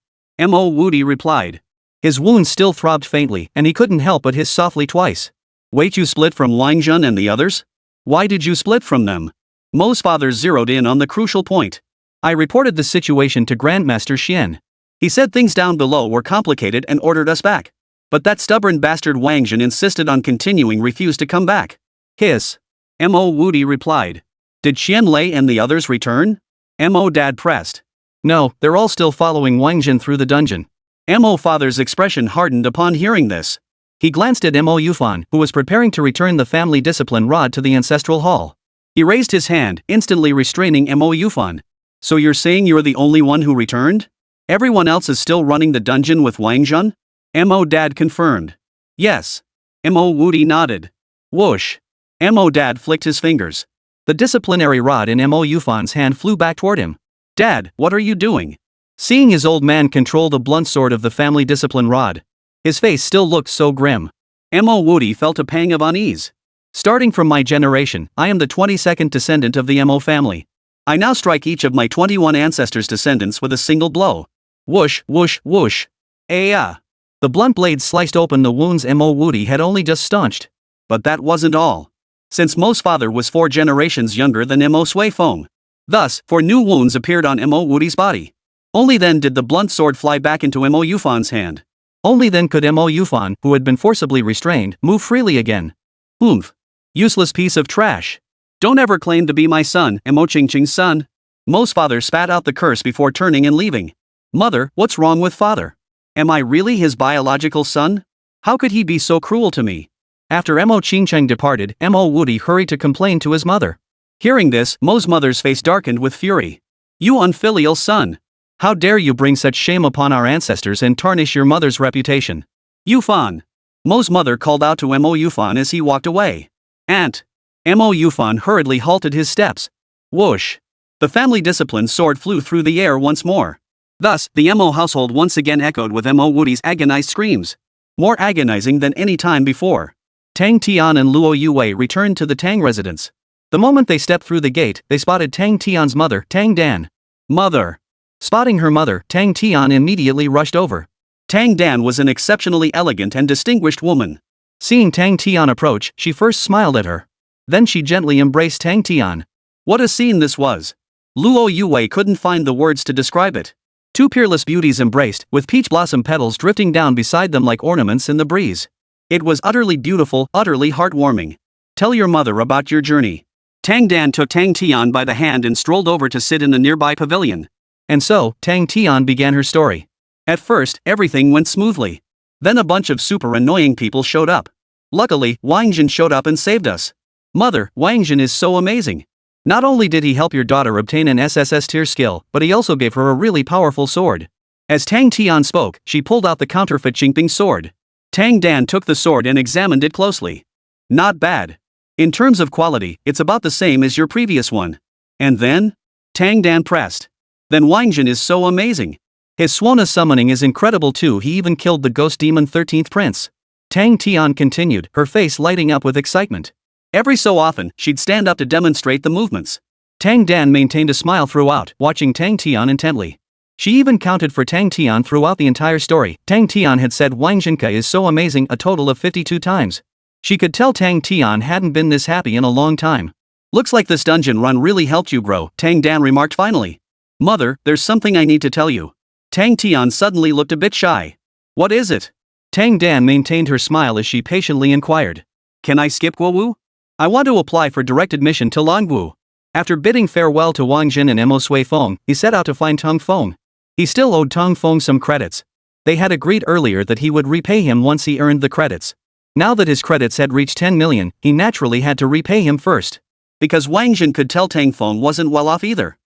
Mo Woody replied. His wounds still throbbed faintly, and he couldn't help but hiss softly twice. Wait, you split from Wáng Zhen and the others? Why did you split from them? Mo's father zeroed in on the crucial point. I reported the situation to Grandmaster Xian. He said things down below were complicated and ordered us back. But that stubborn bastard Wáng Zhen insisted on continuing, refused to come back. Hiss. Mo Woody replied. Did Xian Lei and the others return? Mo Dad pressed. No, they're all still following Wáng Zhen through the dungeon. Mo Father's expression hardened upon hearing this. He glanced at Mo Yufan, who was preparing to return the family discipline rod to the ancestral hall. He raised his hand, instantly restraining Mo Yufan. So you're saying you're the only one who returned? Everyone else is still running the dungeon with Wáng Zhen? Mo Dad confirmed. Yes. Mo Woody nodded. Whoosh. Mo Dad flicked his fingers. The disciplinary rod in Mo Yufan's hand flew back toward him. Dad, what are you doing? Seeing his old man control the blunt sword of the family discipline rod, his face still looked so grim. Mo Woody felt a pang of unease. Starting from my generation, I am the 22nd descendant of the Mo family. I now strike each of my 21 ancestors' descendants with a single blow. Whoosh, whoosh, whoosh. Aya. The blunt blade sliced open the wounds Mo Woody had only just staunched. But that wasn't all. Since Mo's father was 4 generations younger than Mo Sui Feng. Thus, 4 new wounds appeared on Mo Woody's body. Only then did the blunt sword fly back into Mo Yufan's hand. Only then could Mo Yufan, who had been forcibly restrained, move freely again. Oomph. Useless piece of trash. Don't ever claim to be my son, Mo Qingqing's son. Mo's father spat out the curse before turning and leaving. Mother, what's wrong with father? Am I really his biological son? How could he be so cruel to me? After Mo Qingqing departed, Mo Woody hurried to complain to his mother. Hearing this, Mo's mother's face darkened with fury. You unfilial son. How dare you bring such shame upon our ancestors and tarnish your mother's reputation? Yufan. Mo's mother called out to Mo Yufan as he walked away. Aunt. Mo Yufan hurriedly halted his steps. Whoosh. The family discipline sword flew through the air once more. Thus, the Mo household once again echoed with Mo Woody's agonized screams. More agonizing than any time before. Tang Tian and Luo Yue returned to the Tang residence. The moment they stepped through the gate, they spotted Tang Tian's mother, Tang Dan. Mother. Spotting her mother, Tang Tian immediately rushed over. Tang Dan was an exceptionally elegant and distinguished woman. Seeing Tang Tian approach, she first smiled at her. Then she gently embraced Tang Tian. What a scene this was. Luo Yue couldn't find the words to describe it. 2 peerless beauties embraced, with peach blossom petals drifting down beside them like ornaments in the breeze. It was utterly beautiful, utterly heartwarming. Tell your mother about your journey. Tang Dan took Tang Tian by the hand and strolled over to sit in the nearby pavilion. And so, Tang Tian began her story. At first, everything went smoothly. Then a bunch of super annoying people showed up. Luckily, Wáng Zhen showed up and saved us. Mother, Wáng Zhen is so amazing. Not only did he help your daughter obtain an SSS tier skill, but he also gave her a really powerful sword. As Tang Tian spoke, she pulled out the counterfeit Qingping sword. Tang Dan took the sword and examined it closely. Not bad. In terms of quality, it's about the same as your previous one. And then? Tang Dan pressed. Then Wáng Zhen is so amazing. His Suona summoning is incredible too, he even killed the ghost demon 13th prince. Tang Tian continued, her face lighting up with excitement. Every so often, she'd stand up to demonstrate the movements. Tang Dan maintained a smile throughout, watching Tang Tian intently. She even counted for Tang Tian throughout the entire story. Tang Tian had said Wáng Zhen is so amazing a total of 52 times. She could tell Tang Tian hadn't been this happy in a long time. Looks like this dungeon run really helped you grow, Tang Dan remarked finally. Mother, there's something I need to tell you. Tang Tian suddenly looked a bit shy. What is it? Tang Dan maintained her smile as she patiently inquired. Can I skip Guowu? I want to apply for direct admission to Longwu. After bidding farewell to Wáng Zhen and Mo Sui Feng, he set out to find Tong Feng. He still owed Tong Feng some credits. They had agreed earlier that he would repay him once he earned the credits. Now that his credits had reached 10 million, he naturally had to repay him first. Because Wáng Zhen could tell Tang Feng wasn't well off either.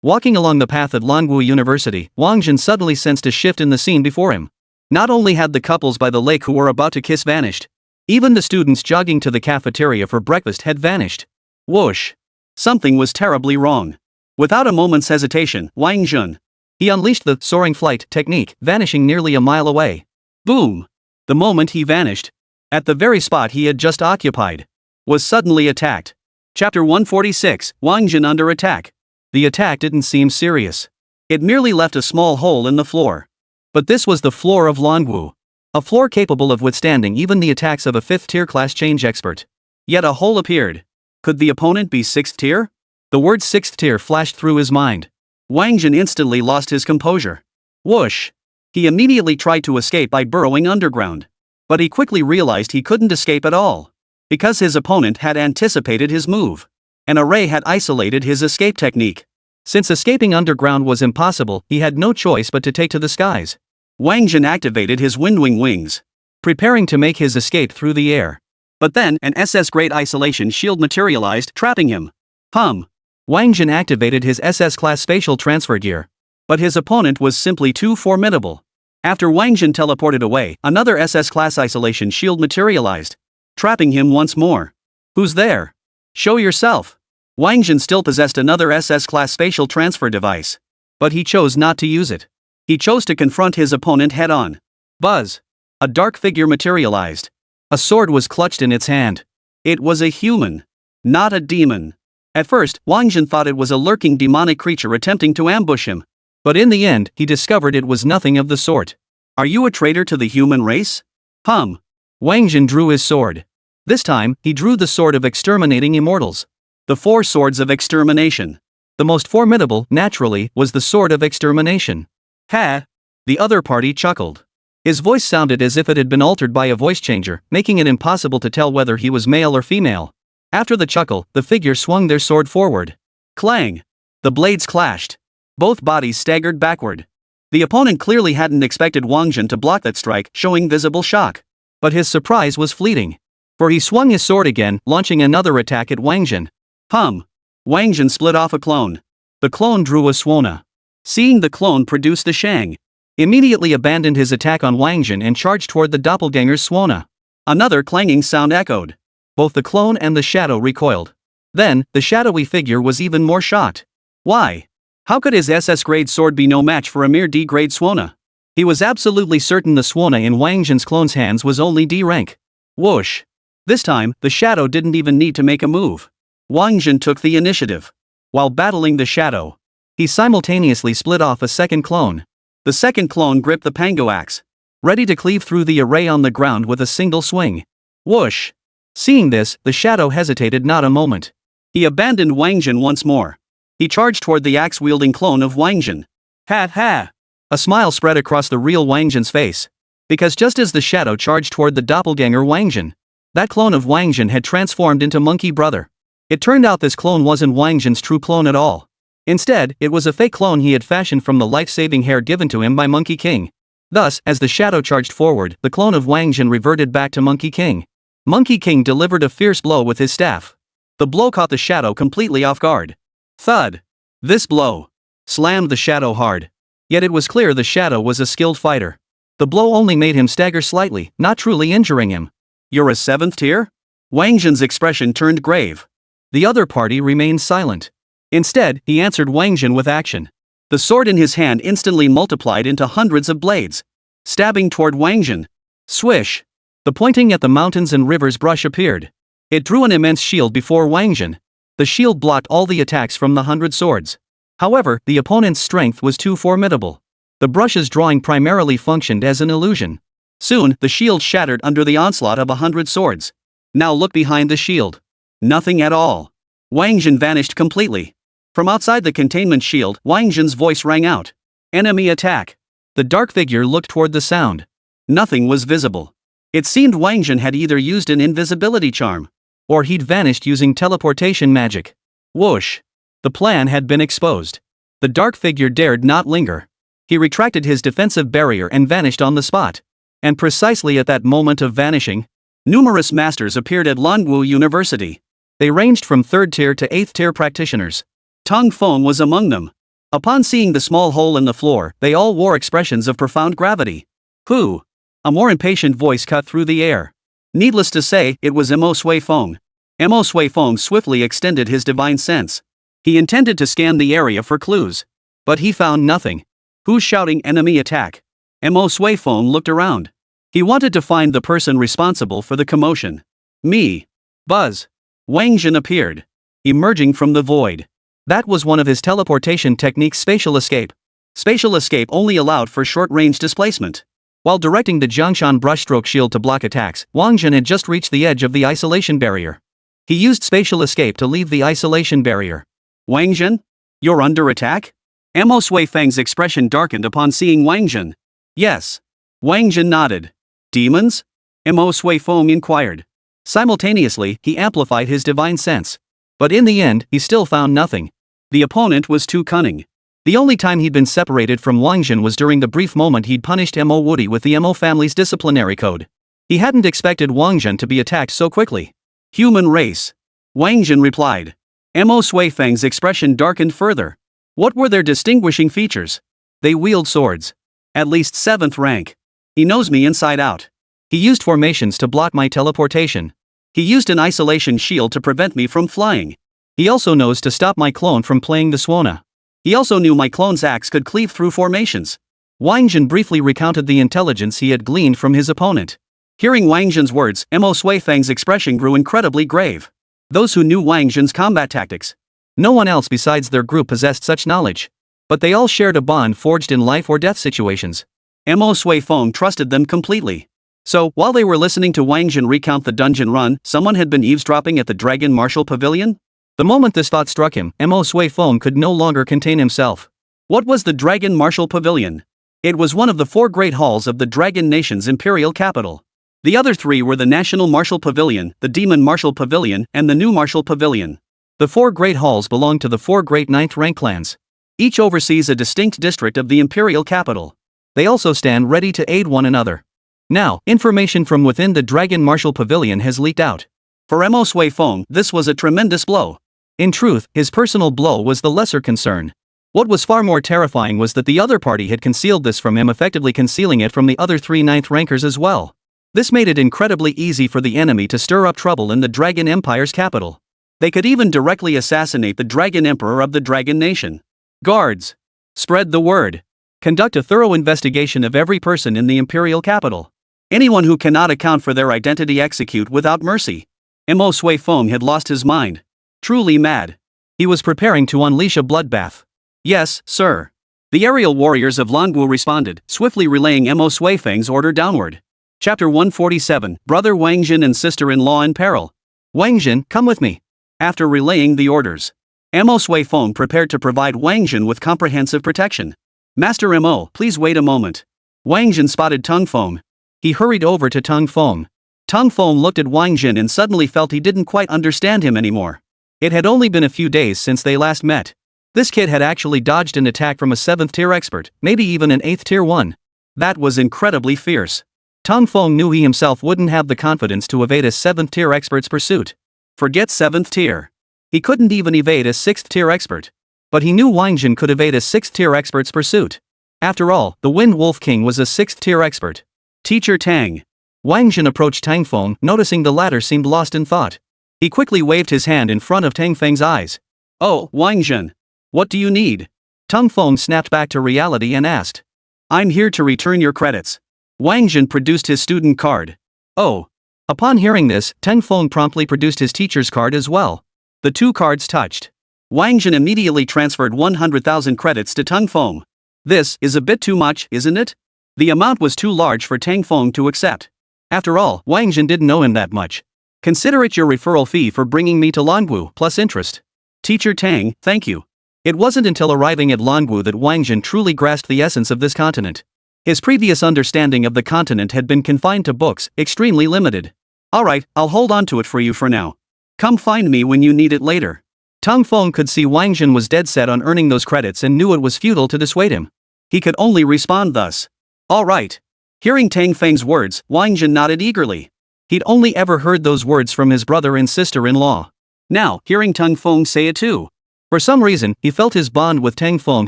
Walking along the path at Longwu University, Wáng Zhen suddenly sensed a shift in the scene before him. Not only had the couples by the lake who were about to kiss vanished, even the students jogging to the cafeteria for breakfast had vanished. Whoosh! Something was terribly wrong. Without a moment's hesitation, Wáng Zhen. He unleashed the soaring flight technique, vanishing nearly a mile away. Boom! The moment he vanished, at the very spot he had just occupied, was suddenly attacked. Chapter 146, Wáng Zhen under attack. The attack didn't seem serious. It merely left a small hole in the floor. But this was the floor of Languo. A floor capable of withstanding even the attacks of a 5th tier class change expert. Yet a hole appeared. Could the opponent be 6th tier? The word 6th tier flashed through his mind. Wáng Zhen instantly lost his composure. Whoosh! He immediately tried to escape by burrowing underground. But he quickly realized he couldn't escape at all. Because his opponent had anticipated his move. An array had isolated his escape technique. Since escaping underground was impossible, he had no choice but to take to the skies. Wáng Zhen activated his windwing wings, preparing to make his escape through the air. But then, an SS Great Isolation Shield materialized, trapping him. Wáng Zhen activated his SS class spatial transfer gear. But his opponent was simply too formidable. After Wáng Zhen teleported away, another SS class isolation shield materialized, trapping him once more. Who's there? Show yourself. Wáng Zhen still possessed another SS class spatial transfer device. But he chose not to use it. He chose to confront his opponent head-on. Buzz! A dark figure materialized. A sword was clutched in its hand. It was a human, not a demon. At first, Wáng Zhen thought it was a lurking demonic creature attempting to ambush him. But in the end, he discovered it was nothing of the sort. Are you a traitor to the human race? Wáng Zhen drew his sword. This time, he drew the sword of exterminating immortals. The 4 swords of extermination. The most formidable, naturally, was the sword of extermination. Ha! The other party chuckled. His voice sounded as if it had been altered by a voice changer, making it impossible to tell whether he was male or female. After the chuckle, the figure swung their sword forward. Clang! The blades clashed. Both bodies staggered backward. The opponent clearly hadn't expected Wáng Zhen to block that strike, showing visible shock. But his surprise was fleeting. For he swung his sword again, launching another attack at Wáng Zhen. Wáng Zhen split off a clone. The clone drew a Suona. Seeing the clone produce the Shang, immediately abandoned his attack on Wáng Zhen and charged toward the doppelganger's Suona. Another clanging sound echoed. Both the clone and the shadow recoiled. Then, the shadowy figure was even more shocked. Why? How could his SS grade sword be no match for a mere D grade Suona? He was absolutely certain the Suona in Wáng Zhen's clone's hands was only D rank. Whoosh! This time, the shadow didn't even need to make a move. Wáng Zhen took the initiative. While battling the shadow, he simultaneously split off a second clone. The second clone gripped the pango axe, ready to cleave through the array on the ground with a single swing. Whoosh! Seeing this, the shadow hesitated not a moment. He abandoned Wáng Zhen once more. He charged toward the axe-wielding clone of Wáng Zhen. Ha ha! A smile spread across the real Wáng Zhen's face. Because just as the shadow charged toward the doppelganger Wáng Zhen, that clone of Wáng Zhen had transformed into Monkey Brother. It turned out this clone wasn't Wáng Zhen's true clone at all. Instead, it was a fake clone he had fashioned from the life-saving hair given to him by Monkey King. Thus, as the shadow charged forward, the clone of Wáng Zhen reverted back to Monkey King. Monkey King delivered a fierce blow with his staff. The blow caught the shadow completely off guard. Thud! This blow slammed the shadow hard. Yet it was clear the shadow was a skilled fighter. The blow only made him stagger slightly, not truly injuring him. You're a 7th tier? Wáng Zhen's expression turned grave. The other party remained silent. Instead, he answered Wáng Zhen with action. The sword in his hand instantly multiplied into hundreds of blades, stabbing toward Wáng Zhen. Swish! The pointing at the mountains and rivers brush appeared. It drew an immense shield before Wáng Zhen. The shield blocked all the attacks from the 100 swords. However, the opponent's strength was too formidable. The brush's drawing primarily functioned as an illusion. Soon, the shield shattered under the onslaught of 100 swords. Now look behind the shield. Nothing at all. Wáng Zhen vanished completely. From outside the containment shield, Wáng Zhen's voice rang out. Enemy attack. The dark figure looked toward the sound. Nothing was visible. It seemed Wáng Zhen had either used an invisibility charm, or he'd vanished using teleportation magic. Whoosh! The plan had been exposed. The dark figure dared not linger. He retracted his defensive barrier and vanished on the spot. And precisely at that moment of vanishing, numerous masters appeared at Languo University. They ranged from 3rd tier to 8th tier practitioners. Tong Feng was among them. Upon seeing the small hole in the floor, they all wore expressions of profound gravity. Who? A more impatient voice cut through the air. Needless to say, it was Mo Sui Feng. Mo Sui Feng swiftly extended his divine sense. He intended to scan the area for clues. But he found nothing. Who's shouting enemy attack? Mo Sui Feng looked around. He wanted to find the person responsible for the commotion. Me. Buzz. Wáng Zhen appeared, emerging from the void. That was one of his teleportation technique's spatial escape. Spatial escape only allowed for short-range displacement. While directing the Jiangshan brushstroke shield to block attacks, Wáng Zhen had just reached the edge of the isolation barrier. He used spatial escape to leave the isolation barrier. Wáng Zhen? You're under attack? Mo Sui Feng's expression darkened upon seeing Wáng Zhen. Yes. Wáng Zhen nodded. Demons? Mo Sui Feng inquired. Simultaneously, he amplified his divine sense. But in the end, he still found nothing. The opponent was too cunning. The only time he'd been separated from Wáng Zhen was during the brief moment he'd punished Mo Woody with the Mo family's disciplinary code. He hadn't expected Wáng Zhen to be attacked so quickly. Human race. Wáng Zhen replied. Mo Sui Feng's expression darkened further. What were their distinguishing features? They wield swords. At least 7th rank. He knows me inside out. He used formations to block my teleportation. He used an isolation shield to prevent me from flying. He also knows to stop my clone from playing the Suona. He also knew my clone's axe could cleave through formations. Wáng Zhen briefly recounted the intelligence he had gleaned from his opponent. Hearing Wáng Zhen's words, Mo Sui Feng's expression grew incredibly grave. Those who knew Wáng Zhen's combat tactics. No one else besides their group possessed such knowledge. But they all shared a bond forged in life or death situations. Mo Sui Feng trusted them completely. So, while they were listening to Wáng Zhen recount the dungeon run, someone had been eavesdropping at the Dragon Martial Pavilion? The moment this thought struck him, Mo Sui Feng could no longer contain himself. What was the Dragon Martial Pavilion? It was one of the 4 great halls of the Dragon Nation's imperial capital. The other 3 were the National Martial Pavilion, the Demon Martial Pavilion, and the New Martial Pavilion. The 4 great halls belong to the 4 great 9th rank clans. Each oversees a distinct district of the imperial capital. They also stand ready to aid one another. Now, information from within the Dragon Martial Pavilion has leaked out. For Mo Sui Feng, this was a tremendous blow. In truth, his personal blow was the lesser concern. What was far more terrifying was that the other party had concealed this from him, effectively concealing it from the other 3 9th rankers as well. This made it incredibly easy for the enemy to stir up trouble in the Dragon Empire's capital. They could even directly assassinate the Dragon Emperor of the Dragon Nation. Guards! Spread the word. Conduct a thorough investigation of every person in the imperial capital. Anyone who cannot account for their identity execute without mercy. Mo Sui Feng had lost his mind. Truly mad. He was preparing to unleash a bloodbath. Yes, sir. The aerial warriors of Langwu responded, swiftly relaying Mo Sui Feng's order downward. Chapter 147, Brother Wáng Zhen and Sister-in-Law in Peril. Wáng Zhen, come with me. After relaying the orders, Mo Sui Feng prepared to provide Wáng Zhen with comprehensive protection. Master Mo, please wait a moment. Wáng Zhen spotted Tung Feng. He hurried over to Tung Feng. Tung Feng looked at Wáng Zhen and suddenly felt he didn't quite understand him anymore. It had only been a few days since they last met. This kid had actually dodged an attack from a 7th tier expert, maybe even an 8th tier one. That was incredibly fierce. Tung Feng knew he himself wouldn't have the confidence to evade a 7th tier expert's pursuit. Forget 7th tier. He couldn't even evade a 6th tier expert. But he knew Wáng Zhen could evade a 6th tier expert's pursuit. After all, the Wind Wolf King was a 6th tier expert. Teacher Tang. Wáng Zhen approached Tang Feng, noticing the latter seemed lost in thought. He quickly waved his hand in front of Tang Feng's eyes. Oh, Wáng Zhen. What do you need? Tung Feng snapped back to reality and asked. I'm here to return your credits. Wáng Zhen produced his student card. Oh. Upon hearing this, Tang Feng promptly produced his teacher's card as well. The 2 cards touched. Wáng Zhen immediately transferred 100,000 credits to Tung Feng. This is a bit too much, isn't it? The amount was too large for Tang Feng to accept. After all, Wáng Zhen didn't know him that much. Consider it your referral fee for bringing me to Langwu, plus interest. Teacher Tang, thank you. It wasn't until arriving at Langwu that Wáng Zhen truly grasped the essence of this continent. His previous understanding of the continent had been confined to books, extremely limited. Alright, I'll hold on to it for you for now. Come find me when you need it later. Tung Feng could see Wáng Zhen was dead set on earning those credits and knew it was futile to dissuade him. He could only respond thus. Alright. Hearing Tang Feng's words, Wáng Zhen nodded eagerly. He'd only ever heard those words from his brother and sister-in-law. Now, hearing Tung Feng say it too. For some reason, he felt his bond with Tang Feng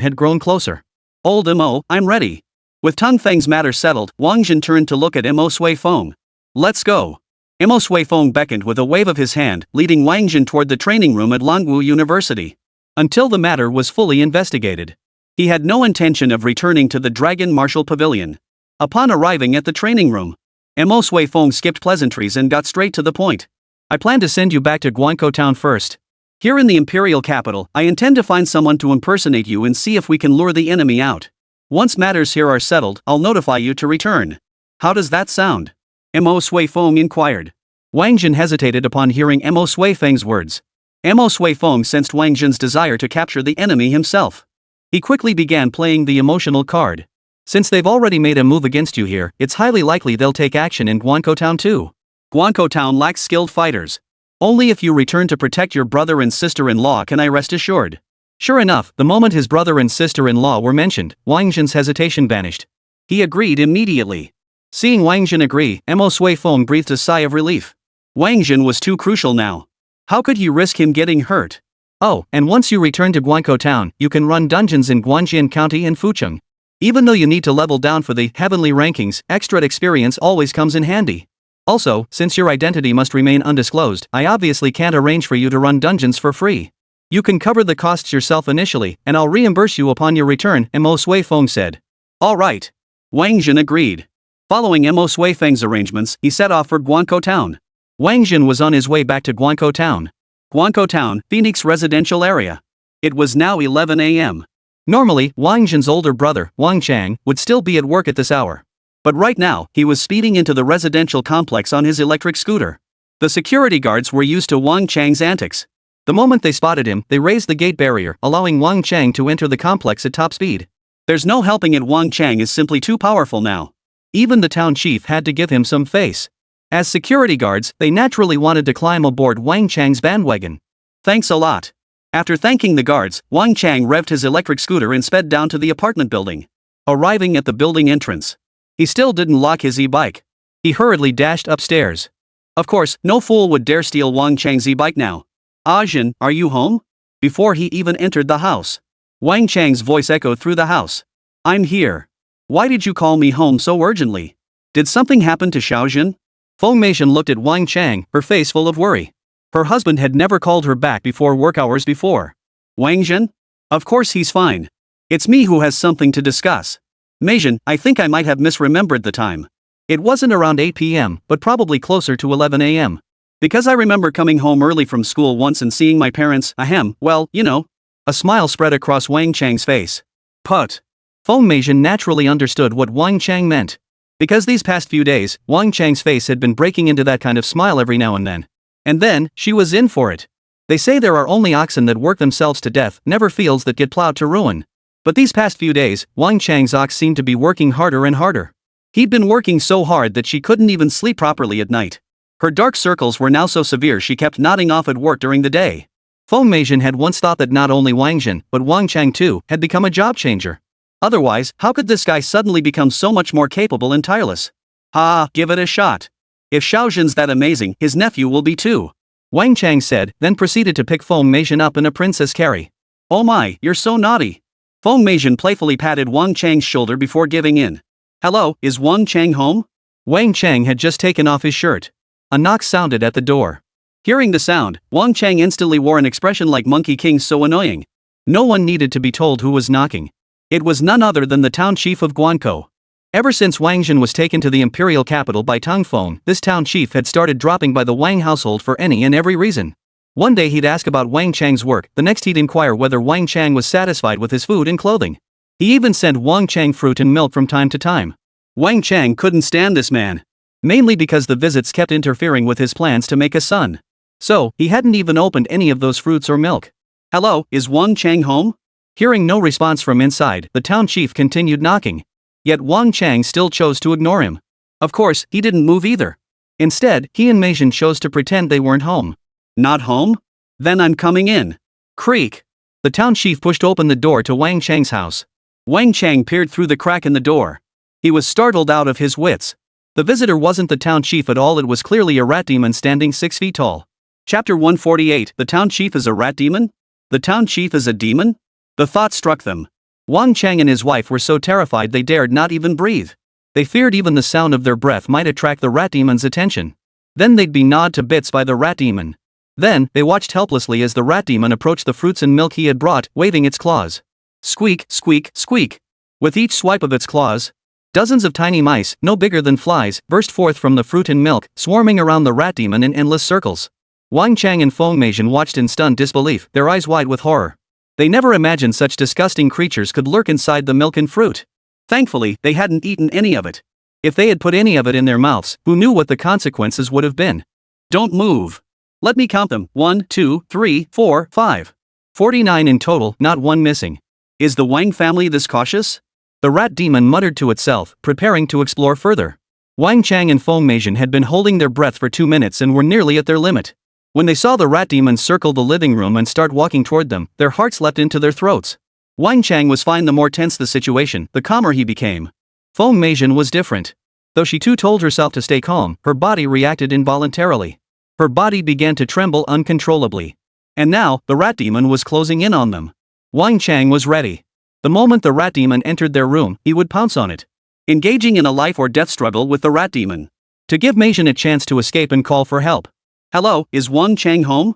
had grown closer. Old Mo, I'm ready. With Tung Feng's matter settled, Wáng Zhen turned to look at Mo Sui Feng. Let's go. Mo Sui Feng beckoned with a wave of his hand, leading Wáng Zhen toward the training room at Langwu University. Until the matter was fully investigated, he had no intention of returning to the Dragon Martial Pavilion. Upon arriving at the training room, Mo Sui Feng skipped pleasantries and got straight to the point. I plan to send you back to Guangzhou town first. Here in the imperial capital, I intend to find someone to impersonate you and see if we can lure the enemy out. Once matters here are settled, I'll notify you to return. How does that sound? Mo Sui Feng inquired. Wáng Zhen hesitated upon hearing Mo Sui Feng's words. Mo Sui Feng sensed Wáng Zhen's desire to capture the enemy himself. He quickly began playing the emotional card. Since they've already made a move against you here, it's highly likely they'll take action in Guankou Town too. Guankou Town lacks skilled fighters. Only if you return to protect your brother and sister-in-law can I rest assured. Sure enough, the moment his brother and sister-in-law were mentioned, Wáng Zhen's hesitation vanished. He agreed immediately. Seeing Wáng Zhen agree, Mo Sui Feng breathed a sigh of relief. Wáng Zhen was too crucial now. How could he risk him getting hurt? Oh, and once you return to Guankou Town, you can run dungeons in Guanjian County and Fucheng. Even though you need to level down for the heavenly rankings, extra experience always comes in handy. Also, since your identity must remain undisclosed, I obviously can't arrange for you to run dungeons for free. You can cover the costs yourself initially, and I'll reimburse you upon your return, Mo Sui Feng said. All right. Wáng Zhen agreed. Following Mo Sui Feng's arrangements, he set off for Guankou Town. Wáng Zhen was on his way back to Guankou Town. Guankou Town, Phoenix residential area. It was now 11 a.m. Normally, Wáng Zhen's older brother, Wang Chang, would still be at work at this hour. But right now, he was speeding into the residential complex on his electric scooter. The security guards were used to Wang Chang's antics. The moment they spotted him, they raised the gate barrier, allowing Wang Chang to enter the complex at top speed. There's no helping it, Wang Chang is simply too powerful now. Even the town chief had to give him some face. As security guards, they naturally wanted to climb aboard Wang Chang's bandwagon. Thanks a lot. After thanking the guards, Wang Chang revved his electric scooter and sped down to the apartment building. Arriving at the building entrance, he still didn't lock his e-bike. He hurriedly dashed upstairs. Of course, no fool would dare steal Wang Chang's e-bike now. Azure, are you home? Before he even entered the house, Wang Chang's voice echoed through the house. I'm here. Why did you call me home so urgently? Did something happen to Xiaozhen? Feng Meishan looked at Wang Chang, her face full of worry. Her husband had never called her back before work hours before. Wáng Zhen? Of course he's fine. It's me who has something to discuss. Meishan, I think I might have misremembered the time. It wasn't around 8 p.m., but probably closer to 11 a.m. Because I remember coming home early from school once and seeing my parents, well, you know. A smile spread across Wang Chang's face. Put. Feng Meishan naturally understood what Wang Chang meant. Because these past few days, Wang Chang's face had been breaking into that kind of smile every now and then. And then, she was in for it. They say there are only oxen that work themselves to death, never fields that get plowed to ruin. But these past few days, Wang Chang's ox seemed to be working harder and harder. He'd been working so hard that she couldn't even sleep properly at night. Her dark circles were now so severe she kept nodding off at work during the day. Feng Meishan had once thought that not only Wáng Zhen, but Wang Chang too, had become a job changer. Otherwise, how could this guy suddenly become so much more capable and tireless? Give it a shot. If Xiaozhen's that amazing, his nephew will be too. Wang Chang said, then proceeded to pick Feng Meishan up in a princess carry. Oh my, you're so naughty. Feng Meishan playfully patted Wang Chang's shoulder before giving in. Hello, is Wang Chang home? Wang Chang had just taken off his shirt. A knock sounded at the door. Hearing the sound, Wang Chang instantly wore an expression like Monkey King so annoying. No one needed to be told who was knocking. It was none other than the town chief of Guankou. Ever since Wáng Zhen was taken to the imperial capital by Tang Feng, this town chief had started dropping by the Wang household for any and every reason. One day he'd ask about Wang Chang's work, the next he'd inquire whether Wang Chang was satisfied with his food and clothing. He even sent Wang Chang fruit and milk from time to time. Wang Chang couldn't stand this man. Mainly because the visits kept interfering with his plans to make a son. So, he hadn't even opened any of those fruits or milk. Hello, is Wang Chang home? Hearing no response from inside, the town chief continued knocking. Yet Wang Chang still chose to ignore him. Of course, he didn't move either. Instead, he and Meishan chose to pretend they weren't home. Not home? Then I'm coming in. Creak. The town chief pushed open the door to Wang Chang's house. Wang Chang peered through the crack in the door. He was startled out of his wits. The visitor wasn't the town chief at all, it was clearly a rat demon standing 6 feet tall. Chapter 148, The town chief is a rat demon? The town chief is a demon? The thought struck them. Wang Chang and his wife were so terrified they dared not even breathe. They feared even the sound of their breath might attract the rat demon's attention. Then they'd be gnawed to bits by the rat demon. Then, they watched helplessly as the rat demon approached the fruits and milk he had brought, waving its claws. Squeak, squeak, squeak. With each swipe of its claws, dozens of tiny mice, no bigger than flies, burst forth from the fruit and milk, swarming around the rat demon in endless circles. Wang Chang and Feng Meishan watched in stunned disbelief, their eyes wide with horror. They never imagined such disgusting creatures could lurk inside the milk and fruit. Thankfully, they hadn't eaten any of it. If they had put any of it in their mouths, who knew what the consequences would have been? Don't move. Let me count them. 1, 2, 3, 4, 5. 49 in total, not one missing. Is the Wáng family this cautious? The rat demon muttered to itself, preparing to explore further. Wang Chang and Feng Meijian had been holding their breath for 2 minutes and were nearly at their limit. When they saw the rat demon circle the living room and start walking toward them, their hearts leapt into their throats. Wang Chang was fine. The more tense the situation, the calmer he became. Feng Meijian was different. Though she too told herself to stay calm, her body reacted involuntarily. Her body began to tremble uncontrollably. And now, the rat demon was closing in on them. Wang Chang was ready. The moment the rat demon entered their room, he would pounce on it. Engaging in a life or death struggle with the rat demon. To give Meijian a chance to escape and call for help. Hello, is Wang Chang home?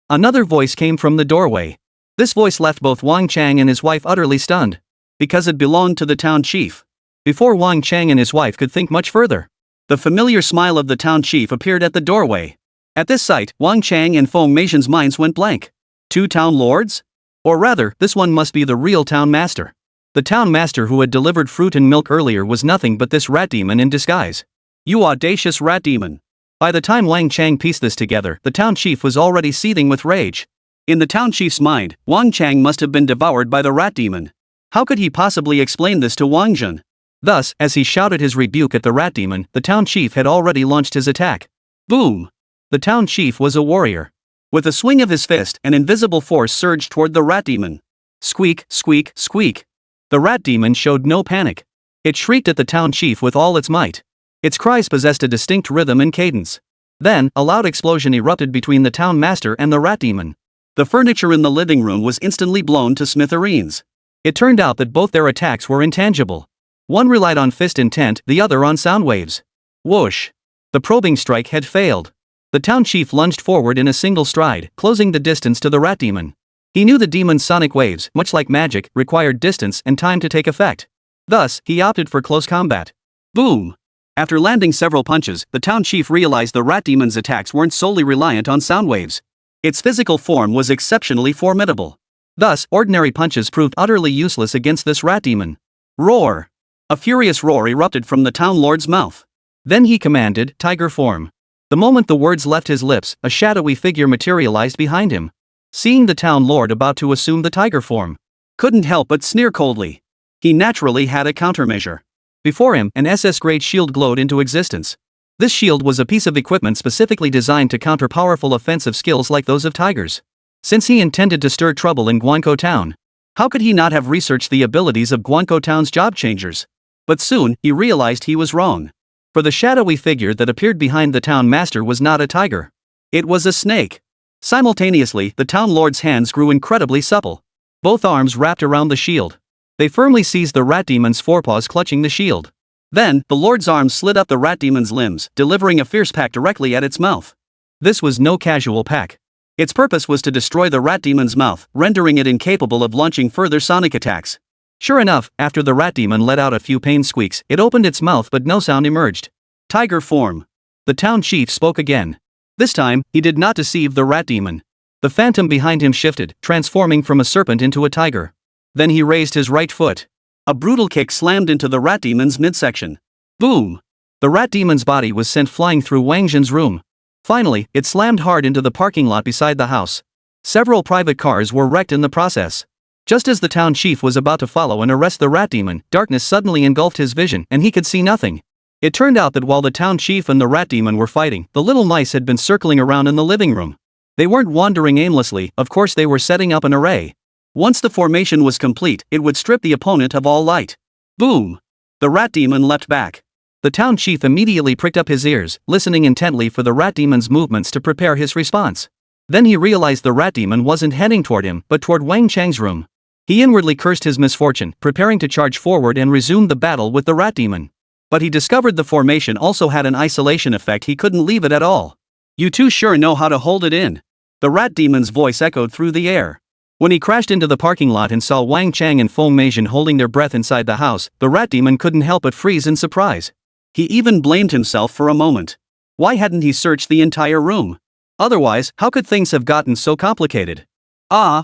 Another voice came from the doorway. This voice left both Wang Chang and his wife utterly stunned. Because it belonged to the town chief. Before Wang Chang and his wife could think much further, the familiar smile of the town chief appeared at the doorway. At this sight, Wang Chang and Feng Meijian's minds went blank. 2 town lords? Or rather, this one must be the real town master. The town master who had delivered fruit and milk earlier was nothing but this rat demon in disguise. You audacious rat demon. By the time Wang Chang pieced this together, the town chief was already seething with rage. In the town chief's mind, Wang Chang must have been devoured by the rat demon. How could he possibly explain this to Wang Zhen? Thus, as he shouted his rebuke at the rat demon, the town chief had already launched his attack. Boom! The town chief was a warrior. With a swing of his fist, an invisible force surged toward the rat demon. Squeak, squeak, squeak. The rat demon showed no panic. It shrieked at the town chief with all its might. Its cries possessed a distinct rhythm and cadence. Then, a loud explosion erupted between the town master and the rat demon. The furniture in the living room was instantly blown to smithereens. It turned out that both their attacks were intangible. One relied on fist intent, the other on sound waves. Whoosh! The probing strike had failed. The town chief lunged forward in a single stride, closing the distance to the rat demon. He knew the demon's sonic waves, much like magic, required distance and time to take effect. Thus, he opted for close combat. Boom! After landing several punches, the town chief realized the rat demon's attacks weren't solely reliant on sound waves. Its physical form was exceptionally formidable. Thus, ordinary punches proved utterly useless against this rat demon. Roar! A furious roar erupted from the town lord's mouth. Then he commanded, tiger form. The moment the words left his lips, a shadowy figure materialized behind him. Seeing the town lord about to assume the tiger form, couldn't help but sneer coldly. He naturally had a countermeasure. Before him, an SS-grade shield glowed into existence. This shield was a piece of equipment specifically designed to counter powerful offensive skills like those of tigers. Since he intended to stir trouble in Guankou Town, how could he not have researched the abilities of Guankou Town's job changers? But soon, he realized he was wrong. For the shadowy figure that appeared behind the town master was not a tiger. It was a snake. Simultaneously, the town lord's hands grew incredibly supple. Both arms wrapped around the shield. They firmly seized the rat demon's forepaws, clutching the shield. Then, the lord's arms slid up the rat demon's limbs, delivering a fierce pack directly at its mouth. This was no casual pack. Its purpose was to destroy the rat demon's mouth, rendering it incapable of launching further sonic attacks. Sure enough, after the rat demon let out a few pained squeaks, it opened its mouth but no sound emerged. Tiger form. The town chief spoke again. This time, he did not deceive the rat demon. The phantom behind him shifted, transforming from a serpent into a tiger. Then he raised his right foot. A brutal kick slammed into the rat demon's midsection. Boom! The rat demon's body was sent flying through Wang Zhen's room. Finally, it slammed hard into the parking lot beside the house. Several private cars were wrecked in the process. Just as the town chief was about to follow and arrest the rat demon, darkness suddenly engulfed his vision and he could see nothing. It turned out that while the town chief and the rat demon were fighting, the little mice had been circling around in the living room. They weren't wandering aimlessly, of course they were setting up an array. Once the formation was complete, it would strip the opponent of all light. Boom! The rat demon leapt back. The town chief immediately pricked up his ears, listening intently for the rat demon's movements to prepare his response. Then he realized the rat demon wasn't heading toward him, but toward Wang Chang's room. He inwardly cursed his misfortune, preparing to charge forward and resume the battle with the rat demon. But he discovered the formation also had an isolation effect. He couldn't leave it at all. You two sure know how to hold it in. The rat demon's voice echoed through the air. When he crashed into the parking lot and saw Wang Chang and Feng Meijian holding their breath inside the house, the rat demon couldn't help but freeze in surprise. He even blamed himself for a moment. Why hadn't he searched the entire room? Otherwise, how could things have gotten so complicated?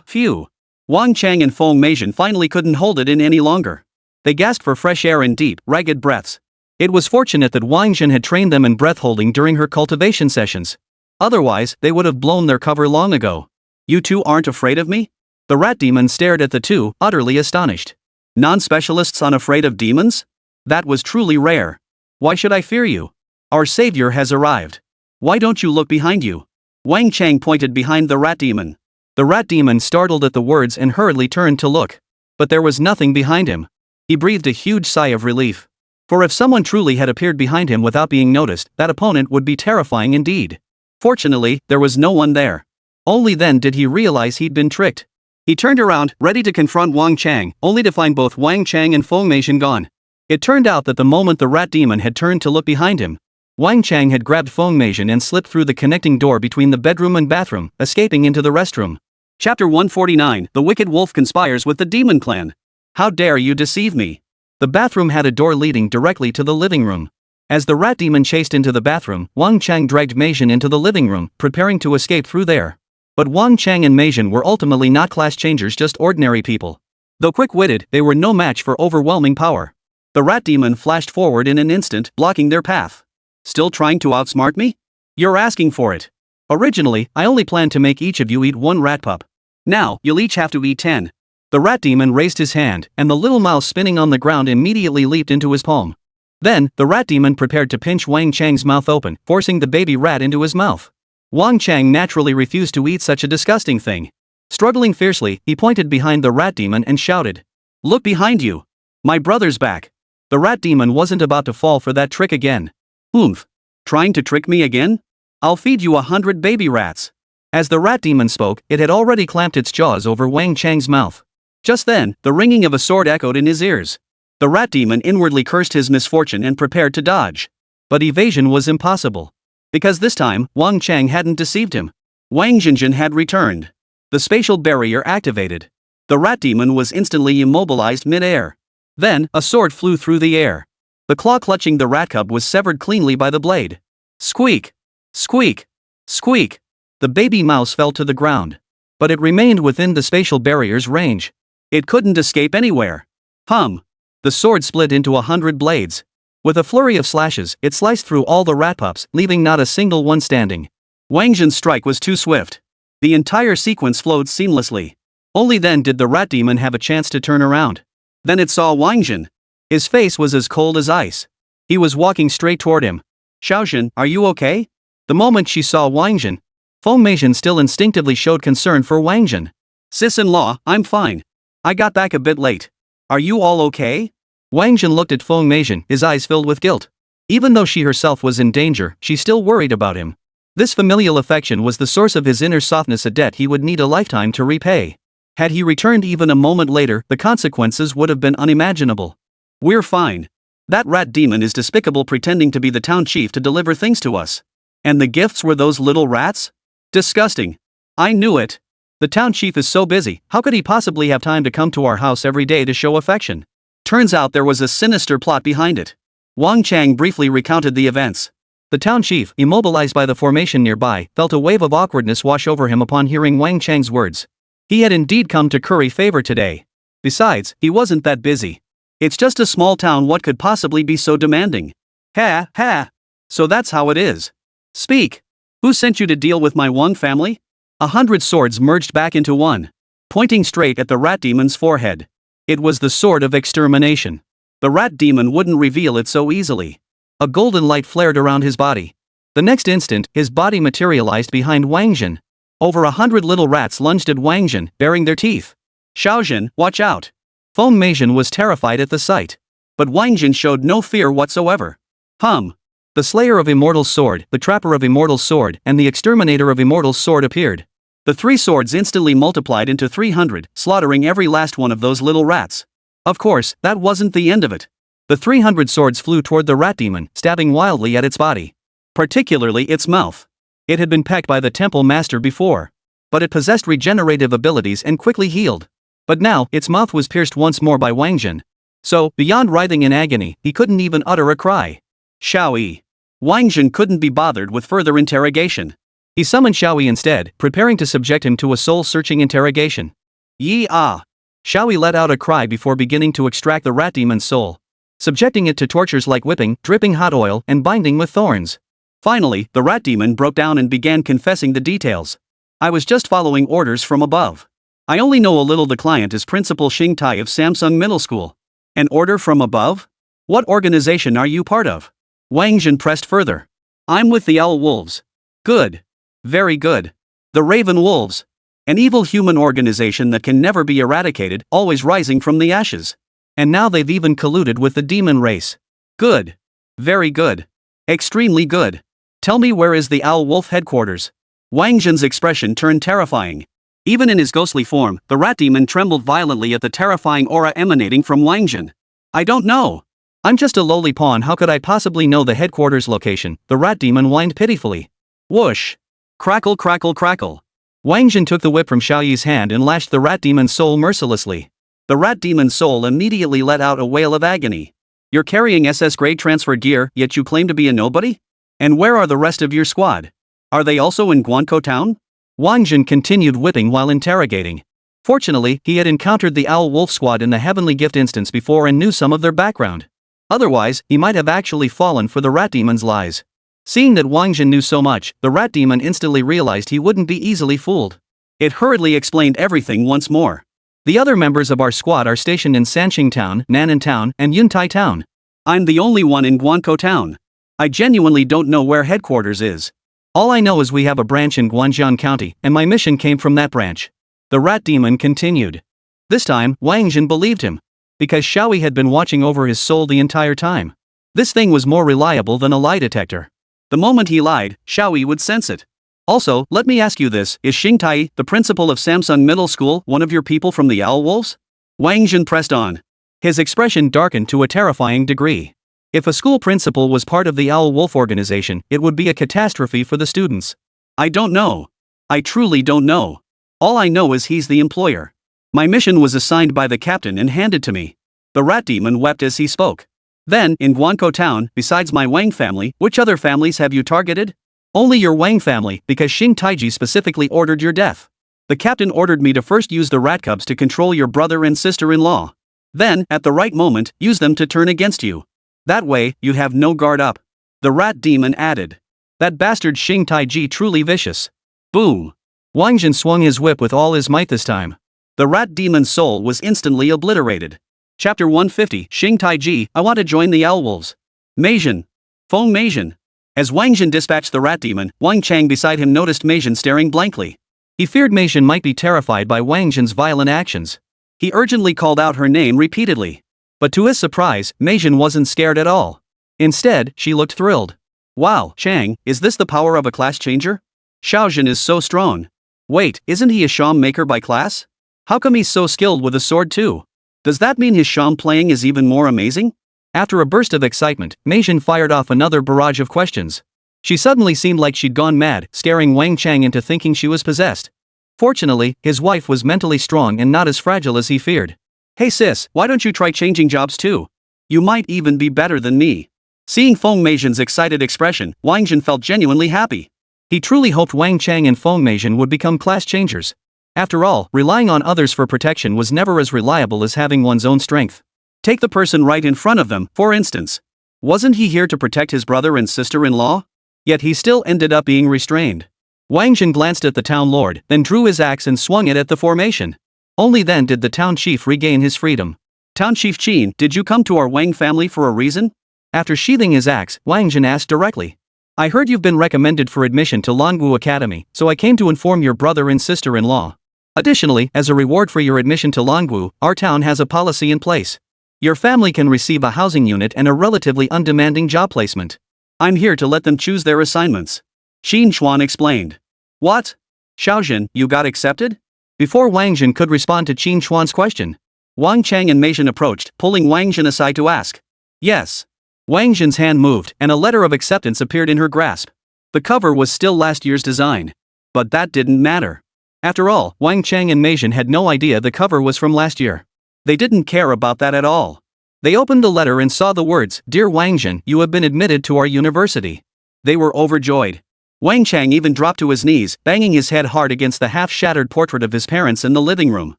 Phew. Wang Chang and Feng Meijian finally couldn't hold it in any longer. They gasped for fresh air in deep, ragged breaths. It was fortunate that Wáng Zhen had trained them in breath-holding during her cultivation sessions. Otherwise, they would have blown their cover long ago. You two aren't afraid of me? The rat demon stared at the two, utterly astonished. Non-specialists unafraid of demons? That was truly rare. Why should I fear you? Our savior has arrived. Why don't you look behind you? Wang Chang pointed behind the rat demon. The rat demon startled at the words and hurriedly turned to look. But there was nothing behind him. He breathed a huge sigh of relief. For if someone truly had appeared behind him without being noticed, that opponent would be terrifying indeed. Fortunately, there was no one there. Only then did he realize he'd been tricked. He turned around, ready to confront Wang Chang, only to find both Wang Chang and Feng Meishan gone. It turned out that the moment the rat demon had turned to look behind him, Wang Chang had grabbed Feng Meishan and slipped through the connecting door between the bedroom and bathroom, escaping into the restroom. Chapter 149, The Wicked Wolf Conspires with the Demon Clan. How dare you deceive me? The bathroom had a door leading directly to the living room. As the rat demon chased into the bathroom, Wang Chang dragged Meishan into the living room, preparing to escape through there. But Wang Chang and Meishan were ultimately not class changers, just ordinary people. Though quick-witted, they were no match for overwhelming power. The rat demon flashed forward in an instant, blocking their path. Still trying to outsmart me? You're asking for it. Originally, I only planned to make each of you eat one rat pup. Now, you'll each have to eat 10. The rat demon raised his hand, and the little mouse spinning on the ground immediately leaped into his palm. Then, the rat demon prepared to pinch Wang Chang's mouth open, forcing the baby rat into his mouth. Wang Chang naturally refused to eat such a disgusting thing. Struggling fiercely, he pointed behind the rat demon and shouted, "Look behind you! My brother's back!" The rat demon wasn't about to fall for that trick again. "Oomph! Trying to trick me again? I'll feed you 100 baby rats." As the rat demon spoke, it had already clamped its jaws over Wang Chang's mouth. Just then, the ringing of a sword echoed in his ears. The rat demon inwardly cursed his misfortune and prepared to dodge. But evasion was impossible. Because this time, Wang Chang hadn't deceived him. Wang Zhen had returned. The spatial barrier activated. The rat demon was instantly immobilized mid-air. Then, a sword flew through the air. The claw clutching the rat cub was severed cleanly by the blade. Squeak! Squeak! Squeak! The baby mouse fell to the ground. But it remained within the spatial barrier's range. It couldn't escape anywhere. Hum! The sword split into 100 blades. With a flurry of slashes, it sliced through all the rat pups, leaving not a single one standing. Wang Zhen's strike was too swift. The entire sequence flowed seamlessly. Only then did the rat demon have a chance to turn around. Then it saw Wang Zhen. His face was as cold as ice. He was walking straight toward him. "Xiaozhen, are you okay?" The moment she saw Wang Zhen, Feng Meishan still instinctively showed concern for Wang Zhen. "Sis-in-law, I'm fine. I got back a bit late. Are you all okay?" Wang Zhen looked at Feng Meishan, his eyes filled with guilt. Even though she herself was in danger, she still worried about him. This familial affection was the source of his inner softness, a debt he would need a lifetime to repay. Had he returned even a moment later, the consequences would have been unimaginable. "We're fine. That rat demon is despicable, pretending to be the town chief to deliver things to us. And the gifts were those little rats? Disgusting. I knew it. The town chief is so busy, how could he possibly have time to come to our house every day to show affection?" Turns out there was a sinister plot behind it. Wang Chang briefly recounted the events. The town chief, immobilized by the formation nearby, felt a wave of awkwardness wash over him upon hearing Wang Chang's words. He had indeed come to curry favor today. Besides, he wasn't that busy. It's just a small town, what could possibly be so demanding? Ha, ha. So that's how it is. Speak. Who sent you to deal with my Wang family? 100 swords merged back into one. Pointing straight at the rat demon's forehead. It was the sword of extermination. The rat demon wouldn't reveal it so easily. A golden light flared around his body. The next instant, his body materialized behind Wang Zhen. Over 100 little rats lunged at Wang Zhen, baring their teeth. "Xiaozhen, watch out!" Feng Meishan was terrified at the sight. But Wang Zhen showed no fear whatsoever. Hum! The Slayer of Immortal Sword, the Trapper of Immortal Sword, and the Exterminator of Immortal Sword appeared. The 3 swords instantly multiplied into 300, slaughtering every last one of those little rats. Of course, that wasn't the end of it. The 300 swords flew toward the rat demon, stabbing wildly at its body. Particularly its mouth. It had been pecked by the temple master before. But it possessed regenerative abilities and quickly healed. But now, its mouth was pierced once more by Wang Zhen. So, beyond writhing in agony, he couldn't even utter a cry. Xiaoyi. Wang Zhen couldn't be bothered with further interrogation. He summoned Xiaoyi instead, preparing to subject him to a soul-searching interrogation. Yi ah! Xiaoyi let out a cry before beginning to extract the rat demon's soul, subjecting it to tortures like whipping, dripping hot oil, and binding with thorns. Finally, the rat demon broke down and began confessing the details. I was just following orders from above. I only know a little. The client is Principal Xing Tai of Samsung Middle School. An order from above? What organization are you part of? Wáng Zhen pressed further. I'm with the Owl Wolves. Good. Very good. The Raven Wolves. An evil human organization that can never be eradicated, always rising from the ashes. And now they've even colluded with the demon race. Good. Very good. Extremely good. Tell me, where is the Owl Wolf headquarters? Wáng Zhen's expression turned terrifying. Even in his ghostly form, the rat demon trembled violently at the terrifying aura emanating from Wáng Zhen. I don't know. I'm just a lowly pawn. How could I possibly know the headquarters location? The rat demon whined pitifully. Whoosh. Crackle, crackle, crackle. Wáng Zhen took the whip from Xiaoyi's hand and lashed the rat demon's soul mercilessly. The rat demon's soul immediately let out a wail of agony. You're carrying SS grade transfer gear, yet you claim to be a nobody? And where are the rest of your squad? Are they also in Guanko town? Wáng Zhen continued whipping while interrogating. Fortunately, he had encountered the Owl Wolf squad in the Heavenly Gift instance before and knew some of their background. Otherwise, he might have actually fallen for the rat demon's lies. Seeing that Wáng Zhen knew so much, the rat demon instantly realized he wouldn't be easily fooled. It hurriedly explained everything once more. The other members of our squad are stationed in Sanxing Town, Nan'an Town, and Yuntai Town. I'm the only one in Guanko Town. I genuinely don't know where headquarters is. All I know is we have a branch in Guanjian County, and my mission came from that branch. The rat demon continued. This time, Wáng Zhen believed him. Because Xiaoyi had been watching over his soul the entire time. This thing was more reliable than a lie detector. The moment he lied, Xiaoyi would sense it. Also, let me ask you this, is Xing Tai, the principal of Samsung Middle School, one of your people from the Owl Wolves? Wáng Zhen pressed on. His expression darkened to a terrifying degree. If a school principal was part of the Owl Wolf organization, it would be a catastrophe for the students. I don't know. I truly don't know. All I know is he's the employer. My mission was assigned by the captain and handed to me. The rat demon wept as he spoke. Then, in Guanko Town, besides my Wang family, which other families have you targeted? Only your Wang family, because Xing Taiji specifically ordered your death. The captain ordered me to first use the rat cubs to control your brother and sister-in-law. Then, at the right moment, use them to turn against you. That way, you have no guard up. The rat demon added. That bastard Xing Taiji truly vicious. Boom. Wáng Zhen swung his whip with all his might this time. The rat demon's soul was instantly obliterated. Chapter 150, Xing Taiji, I want to join the Owl Wolves. Meizhen. Feng Meizhen. As Wáng Zhen dispatched the rat demon, Wang Chang beside him noticed Meizhen staring blankly. He feared Meizhen might be terrified by Wáng Zhen's violent actions. He urgently called out her name repeatedly. But to his surprise, Meizhen wasn't scared at all. Instead, she looked thrilled. Wow, Chang, is this the power of a class changer? Xiaozhen is so strong. Wait, isn't he a sham maker by class? How come he's so skilled with a sword too? Does that mean his sham playing is even more amazing? After a burst of excitement, Meizhen fired off another barrage of questions. She suddenly seemed like she'd gone mad, scaring Wang Chang into thinking she was possessed. Fortunately, his wife was mentally strong and not as fragile as he feared. Hey sis, why don't you try changing jobs too? You might even be better than me. Seeing Feng Meizhen's excited expression, Wang Zhen felt genuinely happy. He truly hoped Wang Chang and Feng Meizhen would become class changers. After all, relying on others for protection was never as reliable as having one's own strength. Take the person right in front of them, for instance. Wasn't he here to protect his brother and sister-in-law? Yet he still ended up being restrained. Wang Zhen glanced at the town lord, then drew his axe and swung it at the formation. Only then did the town chief regain his freedom. Town Chief Qin, did you come to our Wang family for a reason? After sheathing his axe, Wang Zhen asked directly. I heard you've been recommended for admission to Longwu Academy, so I came to inform your brother and sister-in-law. Additionally, as a reward for your admission to Longwu, our town has a policy in place. Your family can receive a housing unit and a relatively undemanding job placement. I'm here to let them choose their assignments. Qin Xuan explained. What? Xiaozhen, you got accepted? Before Wang Zhen could respond to Qin Xuan's question, Wang Chang and Meizhen approached, pulling Wang Zhen aside to ask. Yes. Wang Zhen's hand moved, and a letter of acceptance appeared in her grasp. The cover was still last year's design. But that didn't matter. After all, Wang Chang and Meizhen had no idea the cover was from last year. They didn't care about that at all. They opened the letter and saw the words, Dear Wang Zhen, you have been admitted to our university. They were overjoyed. Wang Chang even dropped to his knees, banging his head hard against the half-shattered portrait of his parents in the living room.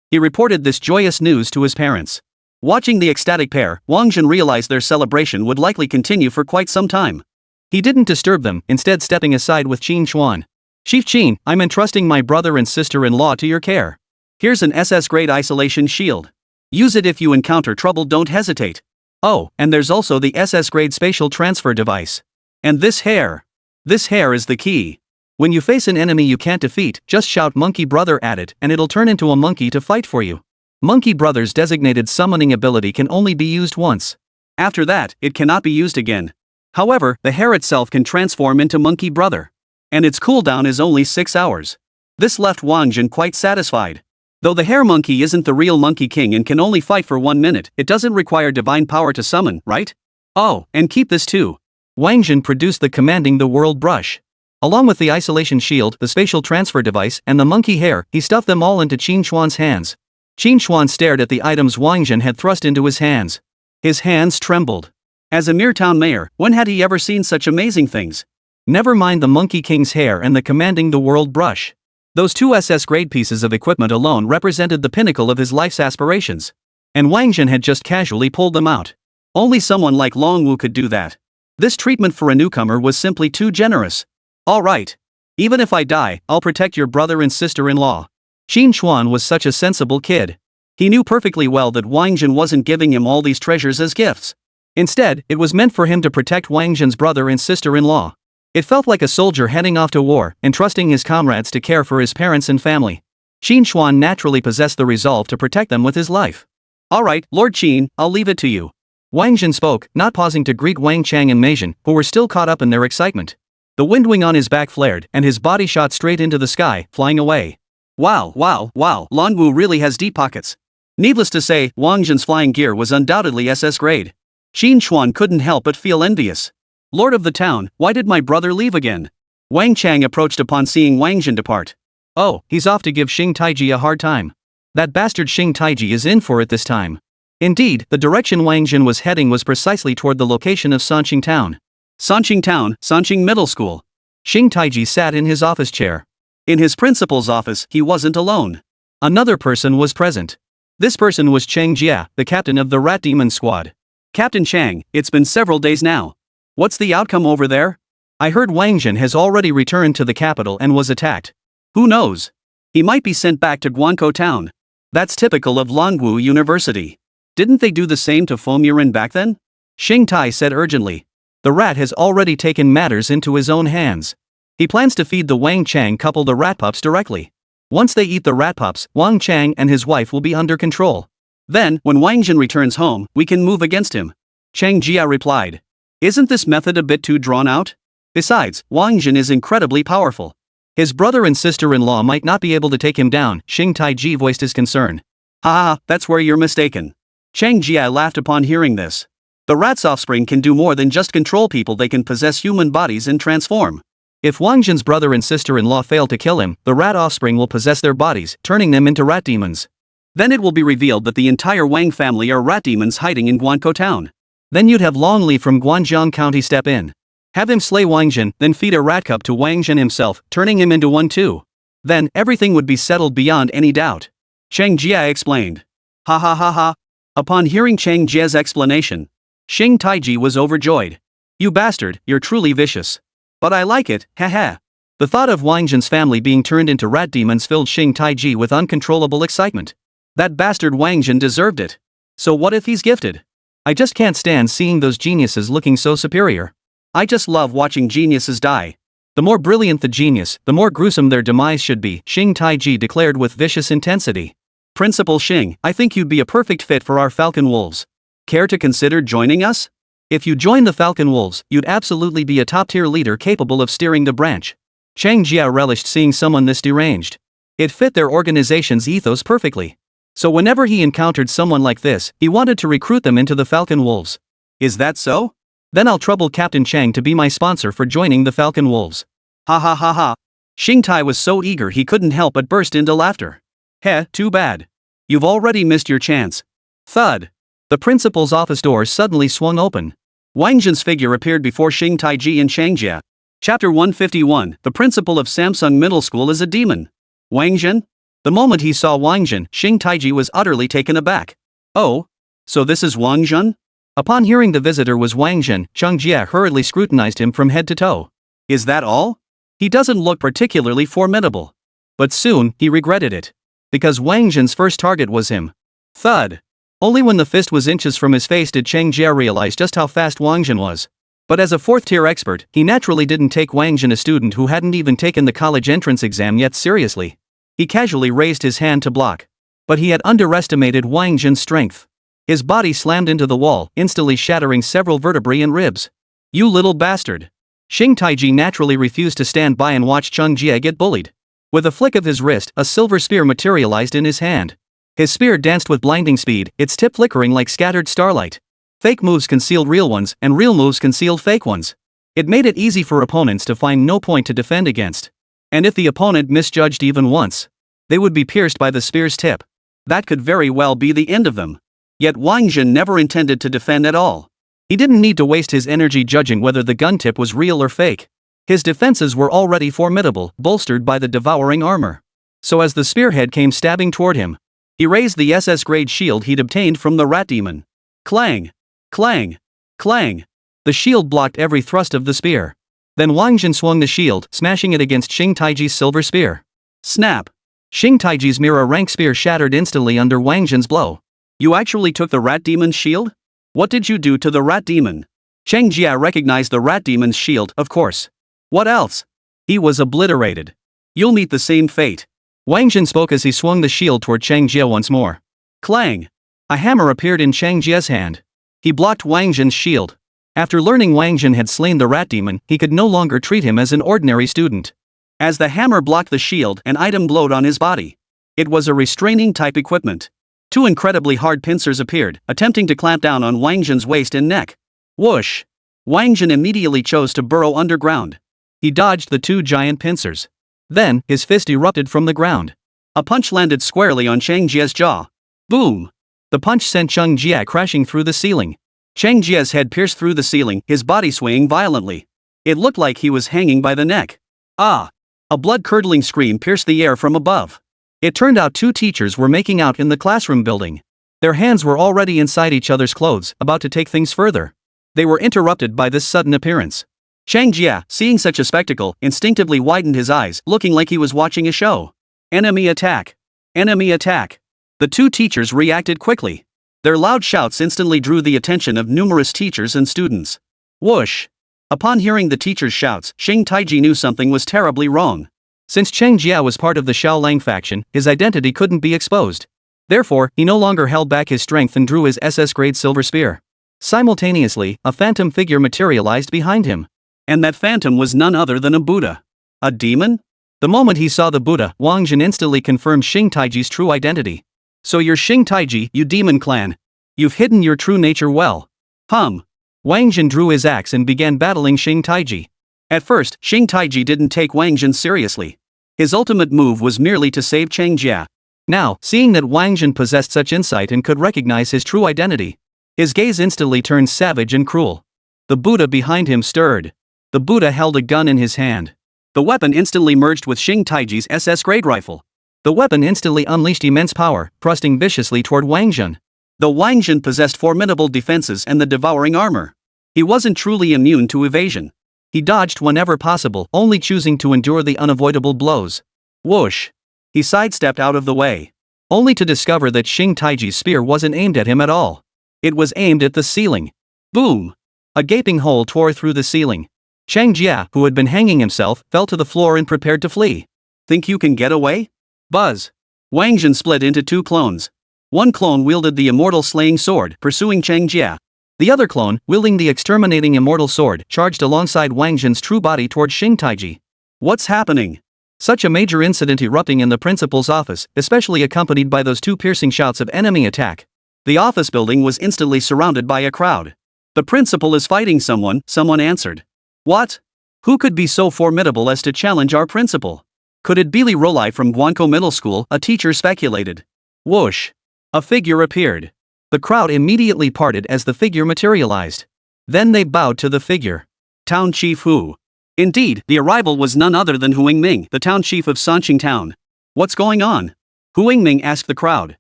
He reported this joyous news to his parents. Watching the ecstatic pair, Wáng Zhen realized their celebration would likely continue for quite some time. He didn't disturb them, instead stepping aside with Qin Xuan. Chief Qin, I'm entrusting my brother and sister-in-law to your care. Here's an SS grade isolation shield. Use it if you encounter trouble, don't hesitate. Oh, and there's also the SS grade spatial transfer device. And this hair. This hair is the key. When you face an enemy you can't defeat, just shout Monkey Brother at it and it'll turn into a monkey to fight for you. Monkey Brother's designated summoning ability can only be used once. After that, it cannot be used again. However, the hair itself can transform into Monkey Brother. And its cooldown is only 6 hours. This left Wáng Zhen quite satisfied. Though the hair monkey isn't the real Monkey King and can only fight for 1 minute, it doesn't require divine power to summon, right? Oh, and keep this too. Wáng Zhen produced the Commanding the World brush. Along with the isolation shield, the spatial transfer device, and the monkey hair, he stuffed them all into Qin Xuan's hands. Qin Xuan stared at the items Wáng Zhen had thrust into his hands. His hands trembled. As a mere town mayor, when had he ever seen such amazing things? Never mind the Monkey King's hair and the Commanding the World brush. Those two SS grade pieces of equipment alone represented the pinnacle of his life's aspirations. And Wáng Zhen had just casually pulled them out. Only someone like Long Wu could do that. This treatment for a newcomer was simply too generous. All right. Even if I die, I'll protect your brother and sister-in-law. Qin Xuan was such a sensible kid. He knew perfectly well that Wáng Zhen wasn't giving him all these treasures as gifts. Instead, it was meant for him to protect Wáng Zhen's brother and sister-in-law. It felt like a soldier heading off to war, entrusting his comrades to care for his parents and family. Qin Xuan naturally possessed the resolve to protect them with his life. All right, Lord Qin, I'll leave it to you. Wáng Zhen spoke, not pausing to greet Wang Chang and Mei Zhen, who were still caught up in their excitement. The windwing on his back flared, and his body shot straight into the sky, flying away. Wow, Long Wu really has deep pockets. Needless to say, Wáng Zhen's flying gear was undoubtedly SS grade. Qin Xuan couldn't help but feel envious. Lord of the town, why did my brother leave again? Wang Chang approached upon seeing Wáng Zhen depart. Oh, he's off to give Xing Taiji a hard time. That bastard Xing Taiji is in for it this time. Indeed, the direction Wáng Zhen was heading was precisely toward the location of Sanqing Town. Sanqing Town, Sanqing Middle School. Xing Taiji sat in his office chair. In his principal's office, he wasn't alone. Another person was present. This person was Cheng Jia, the captain of the Rat Demon Squad. Captain Chang, it's been several days now. What's the outcome over there? I heard Wáng Zhen has already returned to the capital and was attacked. Who knows? He might be sent back to Guankou Town. That's typical of Longwu University. Didn't they do the same to Fomurin back then? Xing Tai said urgently. The rat has already taken matters into his own hands. He plans to feed the Wang Chang couple the rat pups directly. Once they eat the rat pups, Wang Chang and his wife will be under control. Then, when Wáng Zhen returns home, we can move against him. Cheng Jia replied. Isn't this method a bit too drawn out? Besides, Wáng Zhen is incredibly powerful. His brother and sister-in-law might not be able to take him down, Xing Taiji voiced his concern. Ha, that's where you're mistaken. Cheng Jia laughed upon hearing this. The rat's offspring can do more than just control people, they can possess human bodies and transform. If Wáng Zhen's brother and sister-in-law fail to kill him, the rat offspring will possess their bodies, turning them into rat demons. Then it will be revealed that the entire Wang family are rat demons hiding in Guankou Town. Then you'd have Longli from Guanzhong County step in. Have him slay Wáng Zhen, then feed a rat cup to Wáng Zhen himself, turning him into one too. Then, everything would be settled beyond any doubt. Cheng Jia explained. Ha. Upon hearing Cheng Jia's explanation, Xing Taiji was overjoyed. You bastard, you're truly vicious. But I like it, haha. The thought of Wáng Zhen's family being turned into rat demons filled Xing Taiji with uncontrollable excitement. That bastard Wáng Zhen deserved it. So what if he's gifted? I just can't stand seeing those geniuses looking so superior. I just love watching geniuses die. The more brilliant the genius, the more gruesome their demise should be, Xing Taiji declared with vicious intensity. Principal Xing, I think you'd be a perfect fit for our Falcon Wolves. Care to consider joining us? If you join the Falcon Wolves, you'd absolutely be a top-tier leader capable of steering the branch. Cheng Jia relished seeing someone this deranged. It fit their organization's ethos perfectly. So whenever he encountered someone like this, he wanted to recruit them into the Falcon Wolves. Is that so? Then I'll trouble Captain Chang to be my sponsor for joining the Falcon Wolves. Ha. Xing Tai was so eager he couldn't help but burst into laughter. Heh, too bad. You've already missed your chance. Thud. The principal's office door suddenly swung open. Wáng Zhen's figure appeared before Xing Taiji and Cheng Jia. Chapter 151, The principal of Samsung Middle School is a demon. Wáng Zhen? The moment he saw Wáng Zhen, Xing Taiji was utterly taken aback. Oh? So this is Wáng Zhen? Upon hearing the visitor was Wáng Zhen, Cheng Jie hurriedly scrutinized him from head to toe. Is that all? He doesn't look particularly formidable. But soon, he regretted it. Because Wáng Zhen's first target was him. Thud. Only when the fist was inches from his face did Cheng Jie realize just how fast Wáng Zhen was. But as a fourth-tier expert, he naturally didn't take Wáng Zhen, a student who hadn't even taken the college entrance exam yet, seriously. He casually raised his hand to block. But he had underestimated Wáng Zhen's strength. His body slammed into the wall, instantly shattering several vertebrae and ribs. You little bastard. Xing Taiji naturally refused to stand by and watch Cheng Jie get bullied. With a flick of his wrist, a silver spear materialized in his hand. His spear danced with blinding speed, its tip flickering like scattered starlight. Fake moves concealed real ones, and real moves concealed fake ones. It made it easy for opponents to find no point to defend against. And if the opponent misjudged even once, they would be pierced by the spear's tip. That could very well be the end of them. Yet Wáng Zhen never intended to defend at all. He didn't need to waste his energy judging whether the gun tip was real or fake. His defenses were already formidable, bolstered by the devouring armor. So as the spearhead came stabbing toward him, he raised the SS grade shield he'd obtained from the rat demon. Clang! Clang! Clang! The shield blocked every thrust of the spear. Then Wáng Zhen swung the shield, smashing it against Xing Taiji's silver spear. Snap! Xing Taiji's mirror rank spear shattered instantly under Wáng Zhen's blow. You actually took the rat demon's shield? What did you do to the rat demon? Cheng Jie recognized the rat demon's shield, of course. What else? He was obliterated. You'll meet the same fate. Wáng Zhen spoke as he swung the shield toward Cheng Jie once more. Clang! A hammer appeared in Cheng Jie's hand. He blocked Wáng Zhen's shield. After learning Wáng Zhen had slain the rat demon, he could no longer treat him as an ordinary student. As the hammer blocked the shield, an item glowed on his body. It was a restraining type equipment. Two incredibly hard pincers appeared, attempting to clamp down on Wáng Zhen's waist and neck. Whoosh! Wáng Zhen immediately chose to burrow underground. He dodged the two giant pincers. Then, his fist erupted from the ground. A punch landed squarely on Cheng Jie's jaw. Boom! The punch sent Cheng Jie crashing through the ceiling. Cheng Jie's head pierced through the ceiling, his body swaying violently. It looked like he was hanging by the neck. Ah! A blood-curdling scream pierced the air from above. It turned out two teachers were making out in the classroom building. Their hands were already inside each other's clothes, about to take things further. They were interrupted by this sudden appearance. Cheng Jie, seeing such a spectacle, instinctively widened his eyes, looking like he was watching a show. Enemy attack! Enemy attack! The two teachers reacted quickly. Their loud shouts instantly drew the attention of numerous teachers and students. Whoosh! Upon hearing the teachers' shouts, Xing Taiji knew something was terribly wrong. Since Cheng Jie was part of the Xiaolang faction, his identity couldn't be exposed. Therefore, he no longer held back his strength and drew his SS grade silver spear. Simultaneously, a phantom figure materialized behind him. And that phantom was none other than a Buddha. A demon? The moment he saw the Buddha, Wáng Zhen instantly confirmed Xing Taiji's true identity. So you're Xing Taiji, you demon clan. You've hidden your true nature well. Wáng Zhen drew his axe and began battling Xing Taiji. At first, Xing Taiji didn't take Wáng Zhen seriously. His ultimate move was merely to save Cheng Jie. Now, seeing that Wáng Zhen possessed such insight and could recognize his true identity, his gaze instantly turned savage and cruel. The Buddha behind him stirred. The Buddha held a gun in his hand. The weapon instantly merged with Xing Taiji's SS grade rifle. The weapon instantly unleashed immense power, thrusting viciously toward Wáng Zhen. Though Wáng Zhen possessed formidable defenses and the devouring armor, he wasn't truly immune to evasion. He dodged whenever possible, only choosing to endure the unavoidable blows. Whoosh! He sidestepped out of the way, only to discover that Xing Taiji's spear wasn't aimed at him at all. It was aimed at the ceiling. Boom! A gaping hole tore through the ceiling. Cheng Jie, who had been hanging himself, fell to the floor and prepared to flee. Think you can get away? Buzz! Wáng Zhen split into two clones. One clone wielded the immortal slaying sword, pursuing Cheng Jie. The other clone, wielding the exterminating immortal sword, charged alongside Wáng Zhen's true body toward Xing Taiji. What's happening? Such a major incident erupting in the principal's office, especially accompanied by those two piercing shouts of enemy attack. The office building was instantly surrounded by a crowd. The principal is fighting someone answered. What? Who could be so formidable as to challenge our principal? Could it be Li Rolai from Guanko Middle School? A teacher speculated. Whoosh! A figure appeared. The crowd immediately parted as the figure materialized. Then they bowed to the figure. Town Chief Hu. Indeed, the arrival was none other than Hu Yingming, the town chief of Sanqing Town. What's going on? Hu Yingming asked the crowd.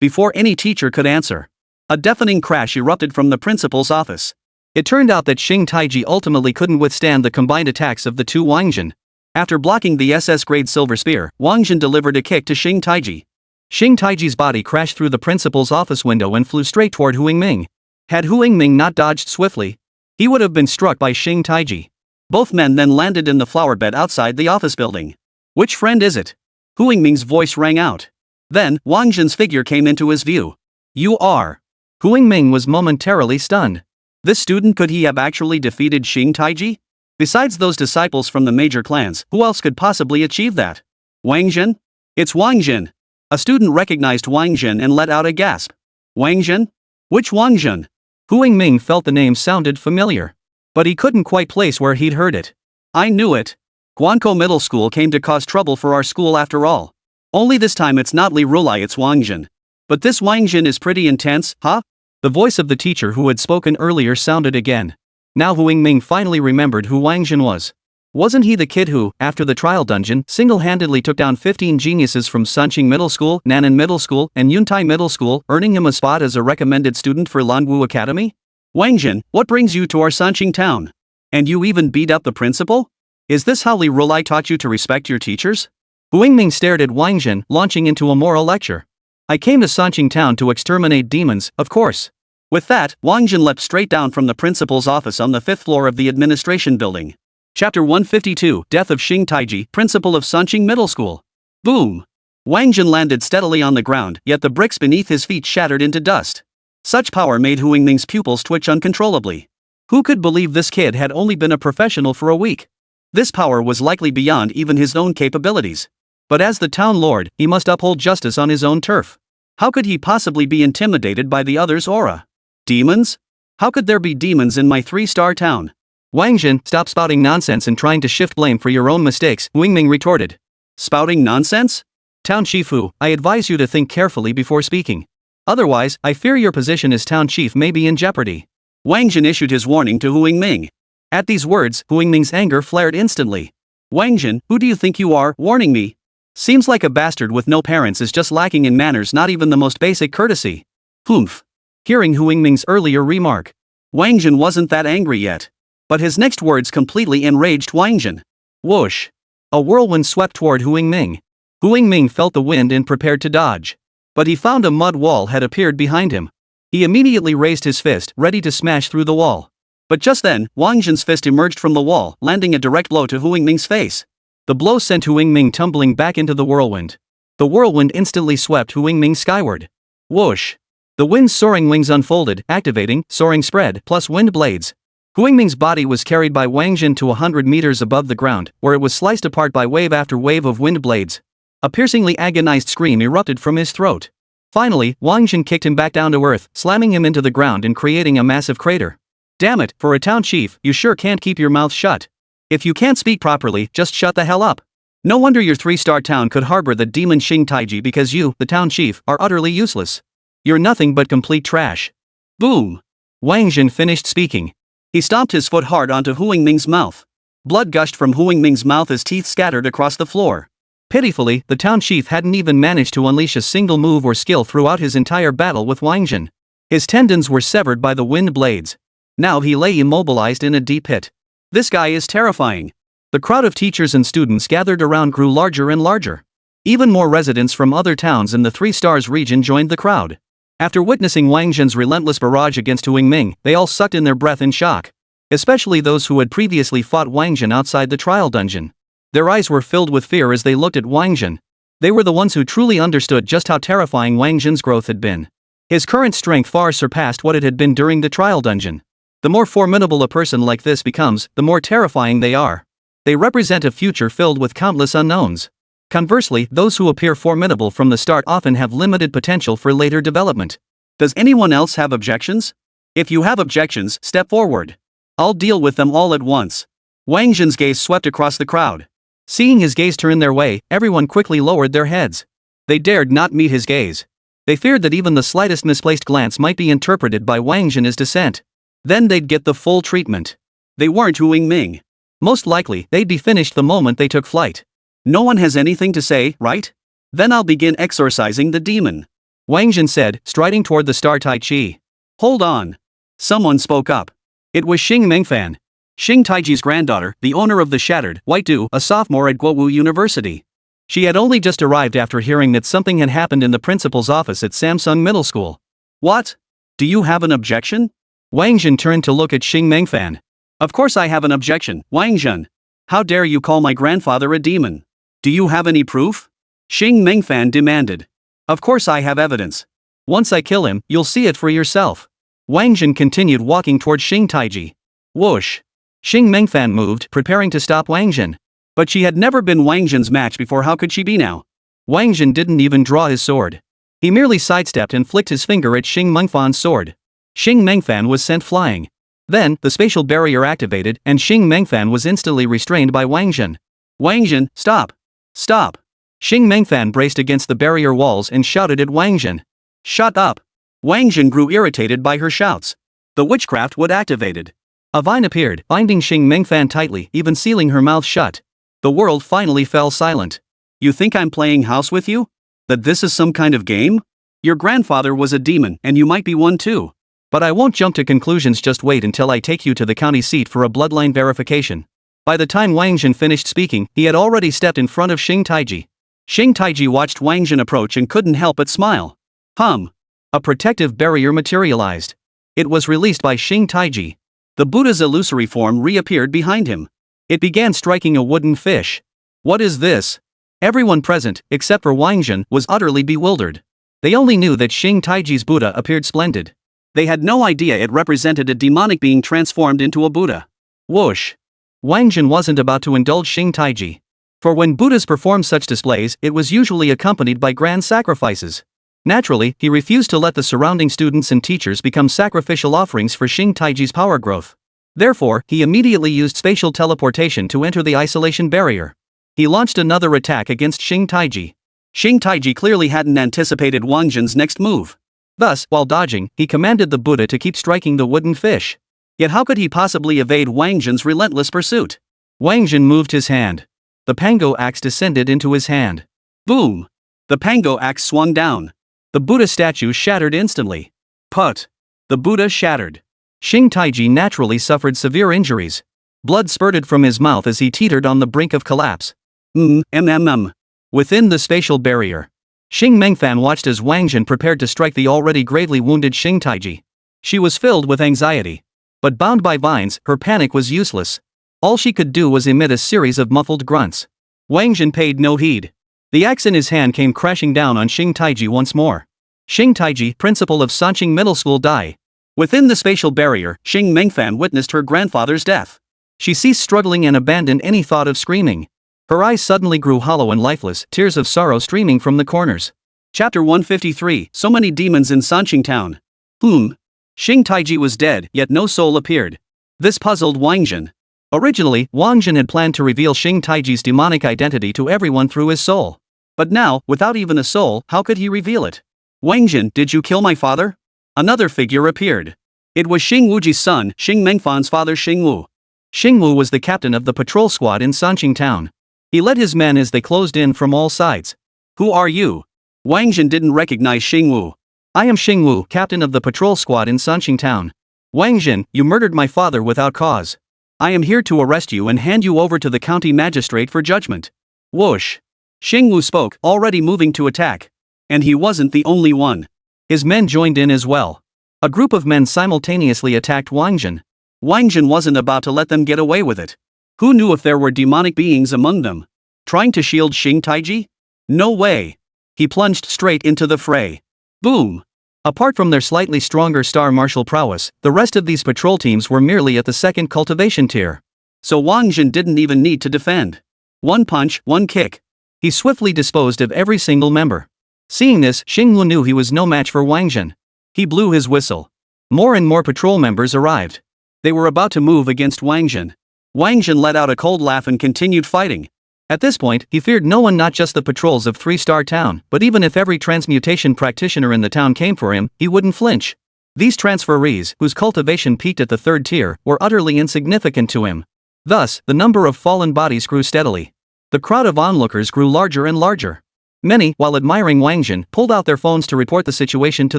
Before any teacher could answer, a deafening crash erupted from the principal's office. It turned out that Xing Taiji ultimately couldn't withstand the combined attacks of the two Wáng Zhen. After blocking the SS grade silver spear, Wáng Zhen delivered a kick to Xing Taiji. Xing Taiji's body crashed through the principal's office window and flew straight toward Hu Yingming. Had Hu Yingming not dodged swiftly, he would have been struck by Xing Taiji. Both men then landed in the flower bed outside the office building. Which friend is it? Hu Yingming's voice rang out. Then, Wáng Zhen's figure came into his view. You are. Hu Yingming was momentarily stunned. This student, could he have actually defeated Xing Taiji? Besides those disciples from the major clans, who else could possibly achieve that? Wáng Zhen? It's Wáng Zhen. A student recognized Wáng Zhen and let out a gasp. Wáng Zhen? Which Wáng Zhen? Hu Yingming felt the name sounded familiar, but he couldn't quite place where he'd heard it. I knew it. Guanko Middle School came to cause trouble for our school after all. Only this time it's not Li Rulai, it's Wáng Zhen. But this Wáng Zhen is pretty intense, huh? The voice of the teacher who had spoken earlier sounded again. Now Hu Yingming finally remembered who Wáng Zhen was. Wasn't he the kid who, after the trial dungeon, single-handedly took down 15 geniuses from Sanqing Middle School, Nan'an Middle School, and Yuntai Middle School, earning him a spot as a recommended student for Lanwu Academy? Wáng Zhen, what brings you to our Sanqing town? And you even beat up the principal? Is this how Li Rulai taught you to respect your teachers? Hu Yingming stared at Wáng Zhen, launching into a moral lecture. I came to Sanqing town to exterminate demons, of course. With that, Wáng Zhen leapt straight down from the principal's office on the 5th floor of the administration building. Chapter 152, Death of Xing Taiji, Principal of Sanqing Middle School. Boom! Wáng Zhen landed steadily on the ground, yet the bricks beneath his feet shattered into dust. Such power made Hu Yingming's pupils twitch uncontrollably. Who could believe this kid had only been a professional for a week? This power was likely beyond even his own capabilities. But as the town lord, he must uphold justice on his own turf. How could he possibly be intimidated by the other's aura? Demons? How could there be demons in my 3-star town? Wáng Zhen, stop spouting nonsense and trying to shift blame for your own mistakes, Hu Yingming retorted. Spouting nonsense? Town chief Hu, I advise you to think carefully before speaking. Otherwise, I fear your position as town chief may be in jeopardy. Wáng Zhen issued his warning to Hu Yingming. At these words, Hu Yingming's anger flared instantly. Wáng Zhen, who do you think you are, warning me? Seems like a bastard with no parents is just lacking in manners, not even the most basic courtesy. Humph. Hearing Hu Yingming's earlier remark, Wáng Zhen wasn't that angry yet. But his next words completely enraged Wáng Zhen. Whoosh! A whirlwind swept toward Hu Yingming. Hu Yingming felt the wind and prepared to dodge. But he found a mud wall had appeared behind him. He immediately raised his fist, ready to smash through the wall. But just then, Wáng Zhen's fist emerged from the wall, landing a direct blow to Hu Yingming's face. The blow sent Hu Yingming tumbling back into the whirlwind. The whirlwind instantly swept Hu Yingming skyward. Whoosh! The wind's soaring wings unfolded, activating soaring spread plus wind blades. Hu Yingming's body was carried by Wáng Zhen to 100 meters above the ground, where it was sliced apart by wave after wave of wind blades. A piercingly agonized scream erupted from his throat. Finally, Wáng Zhen kicked him back down to earth, slamming him into the ground and creating a massive crater. Damn it, for a town chief, you sure can't keep your mouth shut. If you can't speak properly, just shut the hell up. No wonder your 3-star town could harbor the demon Xing Taiji, because you, the town chief, are utterly useless. You're nothing but complete trash. Boom! Wáng Zhen finished speaking. He stomped his foot hard onto Hu Yingming's mouth. Blood gushed from Hu Yingming's mouth as teeth scattered across the floor. Pitifully, the town chief hadn't even managed to unleash a single move or skill throughout his entire battle with Wáng Zhen. His tendons were severed by the wind blades. Now he lay immobilized in a deep pit. This guy is terrifying. The crowd of teachers and students gathered around grew larger and larger. Even more residents from other towns in the 3 Stars region joined the crowd. After witnessing Wáng Zhen's relentless barrage against Hu Yingming, they all sucked in their breath in shock. Especially those who had previously fought Wáng Zhen outside the trial dungeon. Their eyes were filled with fear as they looked at Wáng Zhen. They were the ones who truly understood just how terrifying Wáng Zhen's growth had been. His current strength far surpassed what it had been during the trial dungeon. The more formidable a person like this becomes, the more terrifying they are. They represent a future filled with countless unknowns. Conversely, those who appear formidable from the start often have limited potential for later development. Does anyone else have objections? If you have objections, step forward. I'll deal with them all at once. Wáng Zhen's gaze swept across the crowd. Seeing his gaze turn their way, everyone quickly lowered their heads. They dared not meet his gaze. They feared that even the slightest misplaced glance might be interpreted by Wáng Zhen as dissent. Then they'd get the full treatment. They weren't Hu Yingming. Most likely, they'd be finished the moment they took flight. No one has anything to say, right? Then I'll begin exorcising the demon. Wáng Zhen said, striding toward the star Tai Chi. Hold on. Someone spoke up. It was Xing Mengfan. Xing Taiji's granddaughter, the owner of the Shattered White Dew, a sophomore at Guowu University. She had only just arrived after hearing that something had happened in the principal's office at Samsung Middle School. What? Do you have an objection? Wáng Zhen turned to look at Xing Mengfan. Of course I have an objection, Wáng Zhen. How dare you call my grandfather a demon? Do you have any proof? Xing Mengfan demanded. Of course I have evidence. Once I kill him, you'll see it for yourself. Wáng Zhen continued walking toward Xing Taiji. Whoosh! Xing Mengfan moved, preparing to stop Wáng Zhen. But she had never been Wáng Zhen's match before, how could she be now? Wáng Zhen didn't even draw his sword. He merely sidestepped and flicked his finger at Xing Mengfan's sword. Xing Mengfan was sent flying. Then, the spatial barrier activated and Xing Mengfan was instantly restrained by Wáng Zhen. Wáng Zhen, stop! Stop! Xing Mengfan braced against the barrier walls and shouted at Wáng Zhen. Shut up! Wáng Zhen grew irritated by her shouts. The witchcraft would activated. A vine appeared, binding Xing Mengfan tightly, even sealing her mouth shut. The world finally fell silent. You think I'm playing house with you? That this is some kind of game? Your grandfather was a demon, and you might be one too. But I won't jump to conclusions, just wait until I take you to the county seat for a bloodline verification. By the time Wáng Zhen finished speaking, he had already stepped in front of Xing Taiji. Xing Taiji watched Wáng Zhen approach and couldn't help but smile. A protective barrier materialized. It was released by Xing Taiji. The Buddha's illusory form reappeared behind him. It began striking a wooden fish. What is this? Everyone present, except for Wáng Zhen, was utterly bewildered. They only knew that Xing Taiji's Buddha appeared splendid. They had no idea it represented a demonic being transformed into a Buddha. Whoosh! Wáng Zhen wasn't about to indulge Xing Taiji. For when Buddhas performed such displays, it was usually accompanied by grand sacrifices. Naturally, he refused to let the surrounding students and teachers become sacrificial offerings for Xing Taiji's power growth. Therefore, he immediately used spatial teleportation to enter the isolation barrier. He launched another attack against Xing Taiji. Xing Taiji clearly hadn't anticipated Wáng Zhen's next move. Thus, while dodging, he commanded the Buddha to keep striking the wooden fish. Yet how could he possibly evade Wáng Zhen's relentless pursuit? Wáng Zhen moved his hand. The Pango axe descended into his hand. Boom! The Pango axe swung down. The Buddha statue shattered instantly. Put! The Buddha shattered. Xing Taiji naturally suffered severe injuries. Blood spurted from his mouth as he teetered on the brink of collapse. Within the spatial barrier, Xing Mengfan watched as Wáng Zhen prepared to strike the already gravely wounded Xing Taiji. She was filled with anxiety. But bound by vines, her panic was useless. All she could do was emit a series of muffled grunts. Wáng Zhen paid no heed. The axe in his hand came crashing down on Xing Taiji once more. Xing Taiji, principal of Sanqing Middle School, died. Within the spatial barrier, Xing Mengfan witnessed her grandfather's death. She ceased struggling and abandoned any thought of screaming. Her eyes suddenly grew hollow and lifeless, tears of sorrow streaming from the corners. Chapter 153, So many demons in Sanqing town. Xing Taiji was dead, yet no soul appeared. This puzzled Wáng Zhen. Originally, Wáng Zhen had planned to reveal Xing Taiji's demonic identity to everyone through his soul. But now, without even a soul, how could he reveal it? Wáng Zhen, did you kill my father? Another figure appeared. It was Xing Wuji's son, Xing Mengfan's father Xing Wu. Xing Wu was the captain of the patrol squad in Sanqing town. He led his men as they closed in from all sides. Who are you? Wáng Zhen didn't recognize Xing Wu. I am Xing Wu, captain of the patrol squad in Sanqing town. Wáng Zhen, you murdered my father without cause. I am here to arrest you and hand you over to the county magistrate for judgment. Whoosh! Xing Wu spoke, already moving to attack. And he wasn't the only one. His men joined in as well. A group of men simultaneously attacked Wáng Zhen. Wáng Zhen wasn't about to let them get away with it. Who knew if there were demonic beings among them? Trying to shield Xing Taiji? No way. He plunged straight into the fray. Boom! Apart from their slightly stronger star martial prowess, the rest of these patrol teams were merely at the second cultivation tier. So Wáng Zhen didn't even need to defend. One punch, one kick. He swiftly disposed of every single member. Seeing this, Xing Wu knew he was no match for Wáng Zhen. He blew his whistle. More and more patrol members arrived. They were about to move against Wáng Zhen. Wáng Zhen let out a cold laugh and continued fighting. At this point, he feared no one, not just the patrols of Three-Star Town, but even if every transmutation practitioner in the town came for him, he wouldn't flinch. These transferees, whose cultivation peaked at the third tier, were utterly insignificant to him. Thus, the number of fallen bodies grew steadily. The crowd of onlookers grew larger and larger. Many, while admiring Wáng Zhen, pulled out their phones to report the situation to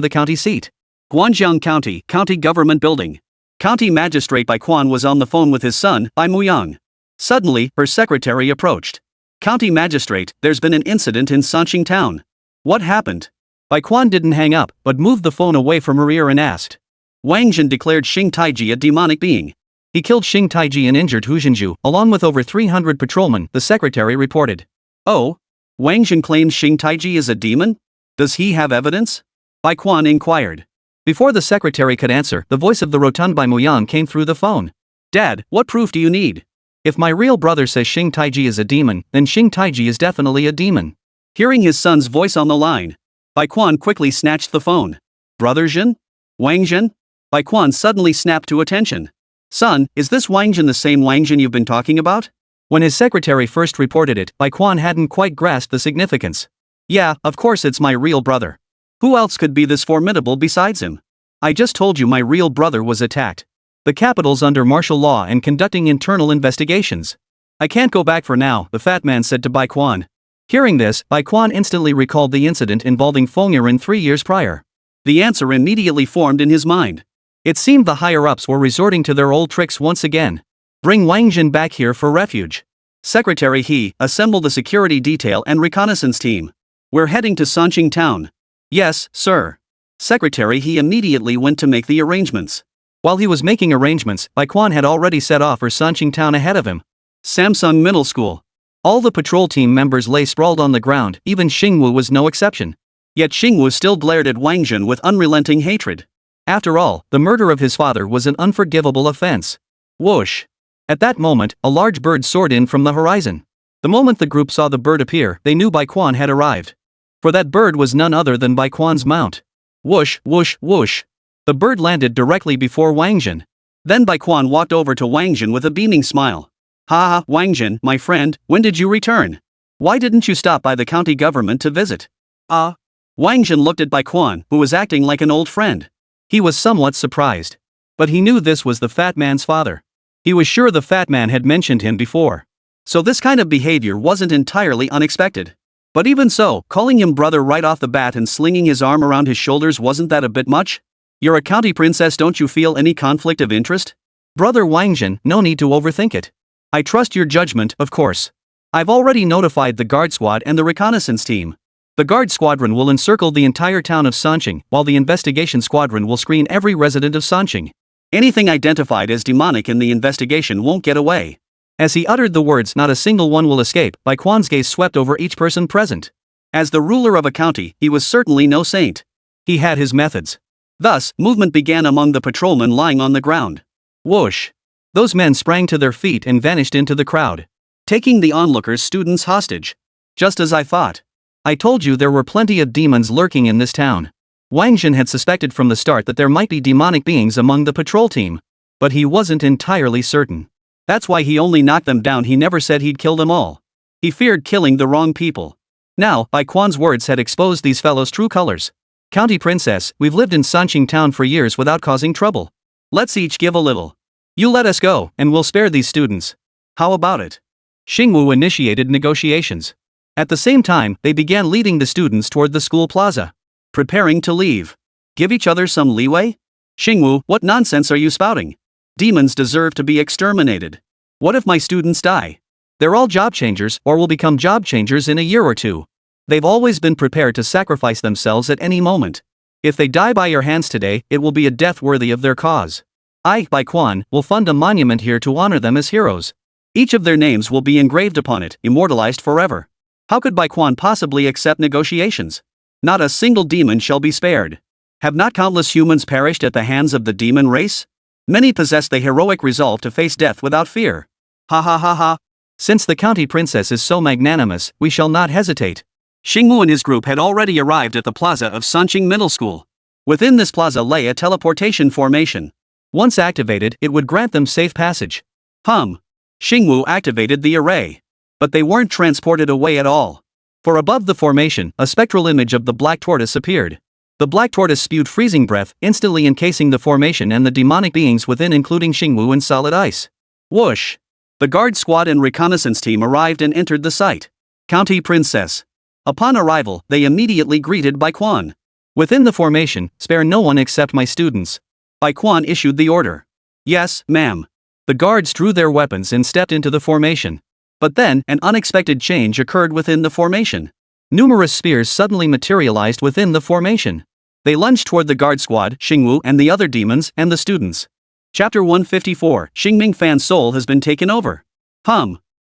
the county seat. Guanjiang County, County Government Building. County Magistrate Bai Quan was on the phone with his son, Bai Muyang. Suddenly, her secretary approached. County Magistrate, there's been an incident in Sanqing Town. What happened? Bai Quan didn't hang up, but moved the phone away from her ear and asked. Wáng Zhen declared Xing Taiji a demonic being. He killed Xing Taiji and injured Hu Zhenju, along with over 300 patrolmen, the secretary reported. Oh? Wáng Zhen claims Xing Taiji is a demon? Does he have evidence? Bai Quan inquired. Before the secretary could answer, the voice of the rotund Bai Muyang came through the phone. Dad, what proof do you need? If my real brother says Xing Taiji is a demon, then Xing Taiji is definitely a demon. Hearing his son's voice on the line, Bai Quan quickly snatched the phone. Brother Zhen? Wáng Zhen? Bai Quan suddenly snapped to attention. Son, is this Wáng Zhen the same Wáng Zhen you've been talking about? When his secretary first reported it, Bai Quan hadn't quite grasped the significance. Yeah, of course it's my real brother. Who else could be this formidable besides him? I just told you my real brother was attacked. The capital's under martial law and conducting internal investigations. I can't go back for now, the fat man said to Bai Quan. Hearing this, Bai Quan instantly recalled the incident involving Feng Yiren 3 years prior. The answer immediately formed in his mind. It seemed the higher-ups were resorting to their old tricks once again. Bring Wáng Zhen back here for refuge. Secretary He, assemble the security detail and reconnaissance team. We're heading to Sanqing Town. Yes, sir. Secretary He immediately went to make the arrangements. While he was making arrangements, Bai Quan had already set off for Sanqing Town ahead of him. Samsung Middle School. All the patrol team members lay sprawled on the ground, even Xingwu was no exception. Yet Xingwu still glared at Wáng Zhen with unrelenting hatred. After all, the murder of his father was an unforgivable offense. Whoosh! At that moment, a large bird soared in from the horizon. The moment the group saw the bird appear, they knew Bai Quan had arrived. For that bird was none other than Bai Quan's mount. Whoosh, whoosh, whoosh. The bird landed directly before Wáng Zhen. Then Bai Quan walked over to Wáng Zhen with a beaming smile. Ha ha, Wáng Zhen, my friend, when did you return? Why didn't you stop by the county government to visit? Wáng Zhen looked at Bai Quan, who was acting like an old friend. He was somewhat surprised. But he knew this was the fat man's father. He was sure the fat man had mentioned him before. So this kind of behavior wasn't entirely unexpected. But even so, calling him brother right off the bat and slinging his arm around his shoulders, wasn't that a bit much? You're a county princess, don't you feel any conflict of interest? Brother Wáng Zhen, no need to overthink it. I trust your judgment, of course. I've already notified the guard squad and the reconnaissance team. The guard squadron will encircle the entire town of Sanqing, while the investigation squadron will screen every resident of Sanqing. Anything identified as demonic in the investigation won't get away. As he uttered the words, not a single one will escape, Bai Quan's gaze swept over each person present. As the ruler of a county, he was certainly no saint. He had his methods. Thus, movement began among the patrolmen lying on the ground. Whoosh! Those men sprang to their feet and vanished into the crowd, taking the onlookers' students hostage. Just as I thought. I told you there were plenty of demons lurking in this town. Wáng Zhen had suspected from the start that there might be demonic beings among the patrol team. But he wasn't entirely certain. That's why he only knocked them down, he never said he'd kill them all. He feared killing the wrong people. Now, Bai Quan's words had exposed these fellows' true colors. County princess, we've lived in Sanqing Town for years without causing trouble. Let's each give a little. You let us go, and we'll spare these students. How about it? Xingwu initiated negotiations. At the same time, they began leading the students toward the school plaza. Preparing to leave. Give each other some leeway? Xingwu, what nonsense are you spouting? Demons deserve to be exterminated. What if my students die? They're all job changers, or will become job changers in a year or two. They've always been prepared to sacrifice themselves at any moment. If they die by your hands today, it will be a death worthy of their cause. I, Bai Quan, will fund a monument here to honor them as heroes. Each of their names will be engraved upon it, immortalized forever. How could Bai Quan possibly accept negotiations? Not a single demon shall be spared. Have not countless humans perished at the hands of the demon race? Many possess the heroic resolve to face death without fear. Ha ha ha ha. Since the county princess is so magnanimous, we shall not hesitate. Xingwu and his group had already arrived at the plaza of Sanqing Middle School. Within this plaza lay a teleportation formation. Once activated, it would grant them safe passage. Xingwu activated the array. But they weren't transported away at all. For above the formation, a spectral image of the black tortoise appeared. The black tortoise spewed freezing breath, instantly encasing the formation and the demonic beings within, including Xingwu, in solid ice. Whoosh! The guard squad and reconnaissance team arrived and entered the site. County princess. Upon arrival, they immediately greeted Bai Quan. Within the formation, spare no one except my students. Bai Quan issued the order. Yes, ma'am. The guards drew their weapons and stepped into the formation. But then, an unexpected change occurred within the formation. Numerous spears suddenly materialized within the formation. They lunged toward the guard squad, Xingwu and the other demons, and the students. Chapter 154, Xingming Fan's soul has been taken over.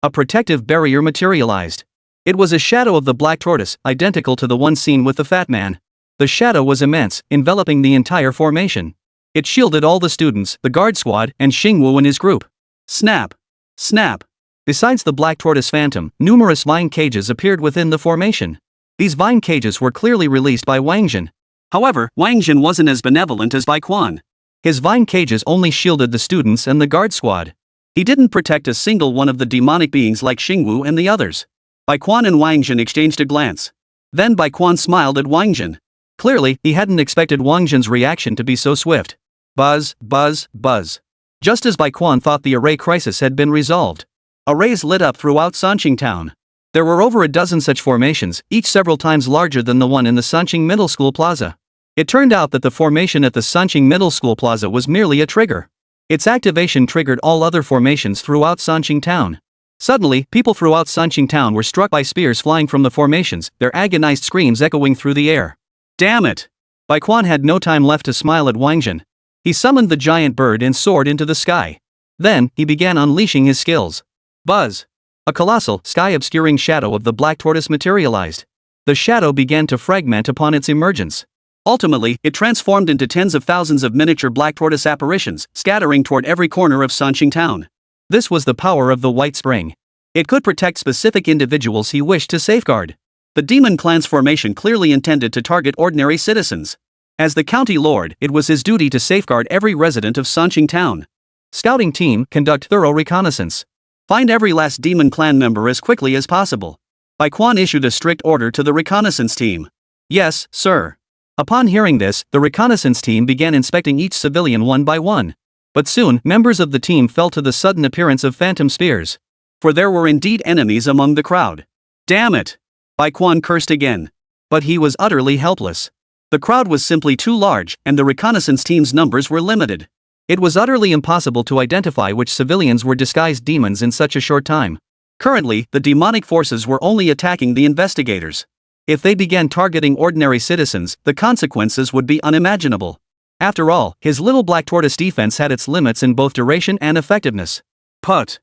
A protective barrier materialized. It was a shadow of the black tortoise, identical to the one seen with the fat man. The shadow was immense, enveloping the entire formation. It shielded all the students, the guard squad, and Xingwu and his group. Snap! Snap! Besides the black tortoise phantom, numerous vine cages appeared within the formation. These vine cages were clearly released by Wáng Zhen. However, Wáng Zhen wasn't as benevolent as Bai Quan. His vine cages only shielded the students and the guard squad. He didn't protect a single one of the demonic beings like Xingwu and the others. Bai Quan and Wáng Zhen exchanged a glance. Then Bai Quan smiled at Wáng Zhen. Clearly, he hadn't expected Wáng Zhen's reaction to be so swift. Buzz, buzz, buzz. Just as Bai Quan thought the array crisis had been resolved. Arrays lit up throughout Sanqing town. There were over a dozen such formations, each several times larger than the one in the Sanqing Middle School Plaza. It turned out that the formation at the Sanqing Middle School Plaza was merely a trigger. Its activation triggered all other formations throughout Sanqing town. Suddenly, people throughout Sanqing town were struck by spears flying from the formations, their agonized screams echoing through the air. Damn it! Bai Quan had no time left to smile at Wáng Zhen. He summoned the giant bird and soared into the sky. Then, he began unleashing his skills. Buzz! A colossal, sky-obscuring shadow of the black tortoise materialized. The shadow began to fragment upon its emergence. Ultimately, it transformed into tens of thousands of miniature black tortoise apparitions, scattering toward every corner of Sanqing town. This was the power of the White Spring. It could protect specific individuals he wished to safeguard. The demon clan's formation clearly intended to target ordinary citizens. As the county lord, it was his duty to safeguard every resident of Sanqing town. Scouting team, conduct thorough reconnaissance. Find every last demon clan member as quickly as possible. Bai Quan issued a strict order to the reconnaissance team. Yes, sir. Upon hearing this, the reconnaissance team began inspecting each civilian one by one. But soon, members of the team fell to the sudden appearance of phantom spears. For there were indeed enemies among the crowd. Damn it! Bai Quan cursed again. But he was utterly helpless. The crowd was simply too large, and the reconnaissance team's numbers were limited. It was utterly impossible to identify which civilians were disguised demons in such a short time. Currently, the demonic forces were only attacking the investigators. If they began targeting ordinary citizens, the consequences would be unimaginable. After all, his little black tortoise defense had its limits in both duration and effectiveness. Put.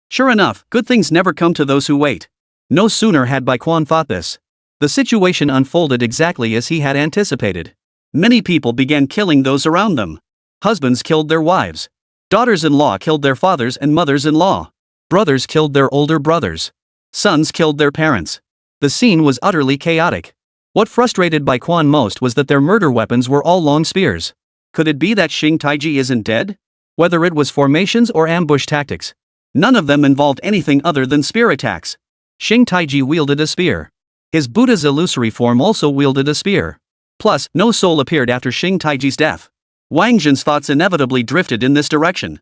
Sure enough, good things never come to those who wait. No sooner had Bai Quan thought this. The situation unfolded exactly as he had anticipated. Many people began killing those around them. Husbands killed their wives. Daughters-in-law killed their fathers and mothers-in-law. Brothers killed their older brothers. Sons killed their parents. The scene was utterly chaotic. What frustrated Bai Quan most was that their murder weapons were all long spears. Could it be that Xing Taiji isn't dead? Whether it was formations or ambush tactics, none of them involved anything other than spear attacks. Xing Taiji wielded a spear. His Buddha's illusory form also wielded a spear. Plus, no soul appeared after Xing Taiji's death. Wáng Zhen's thoughts inevitably drifted in this direction.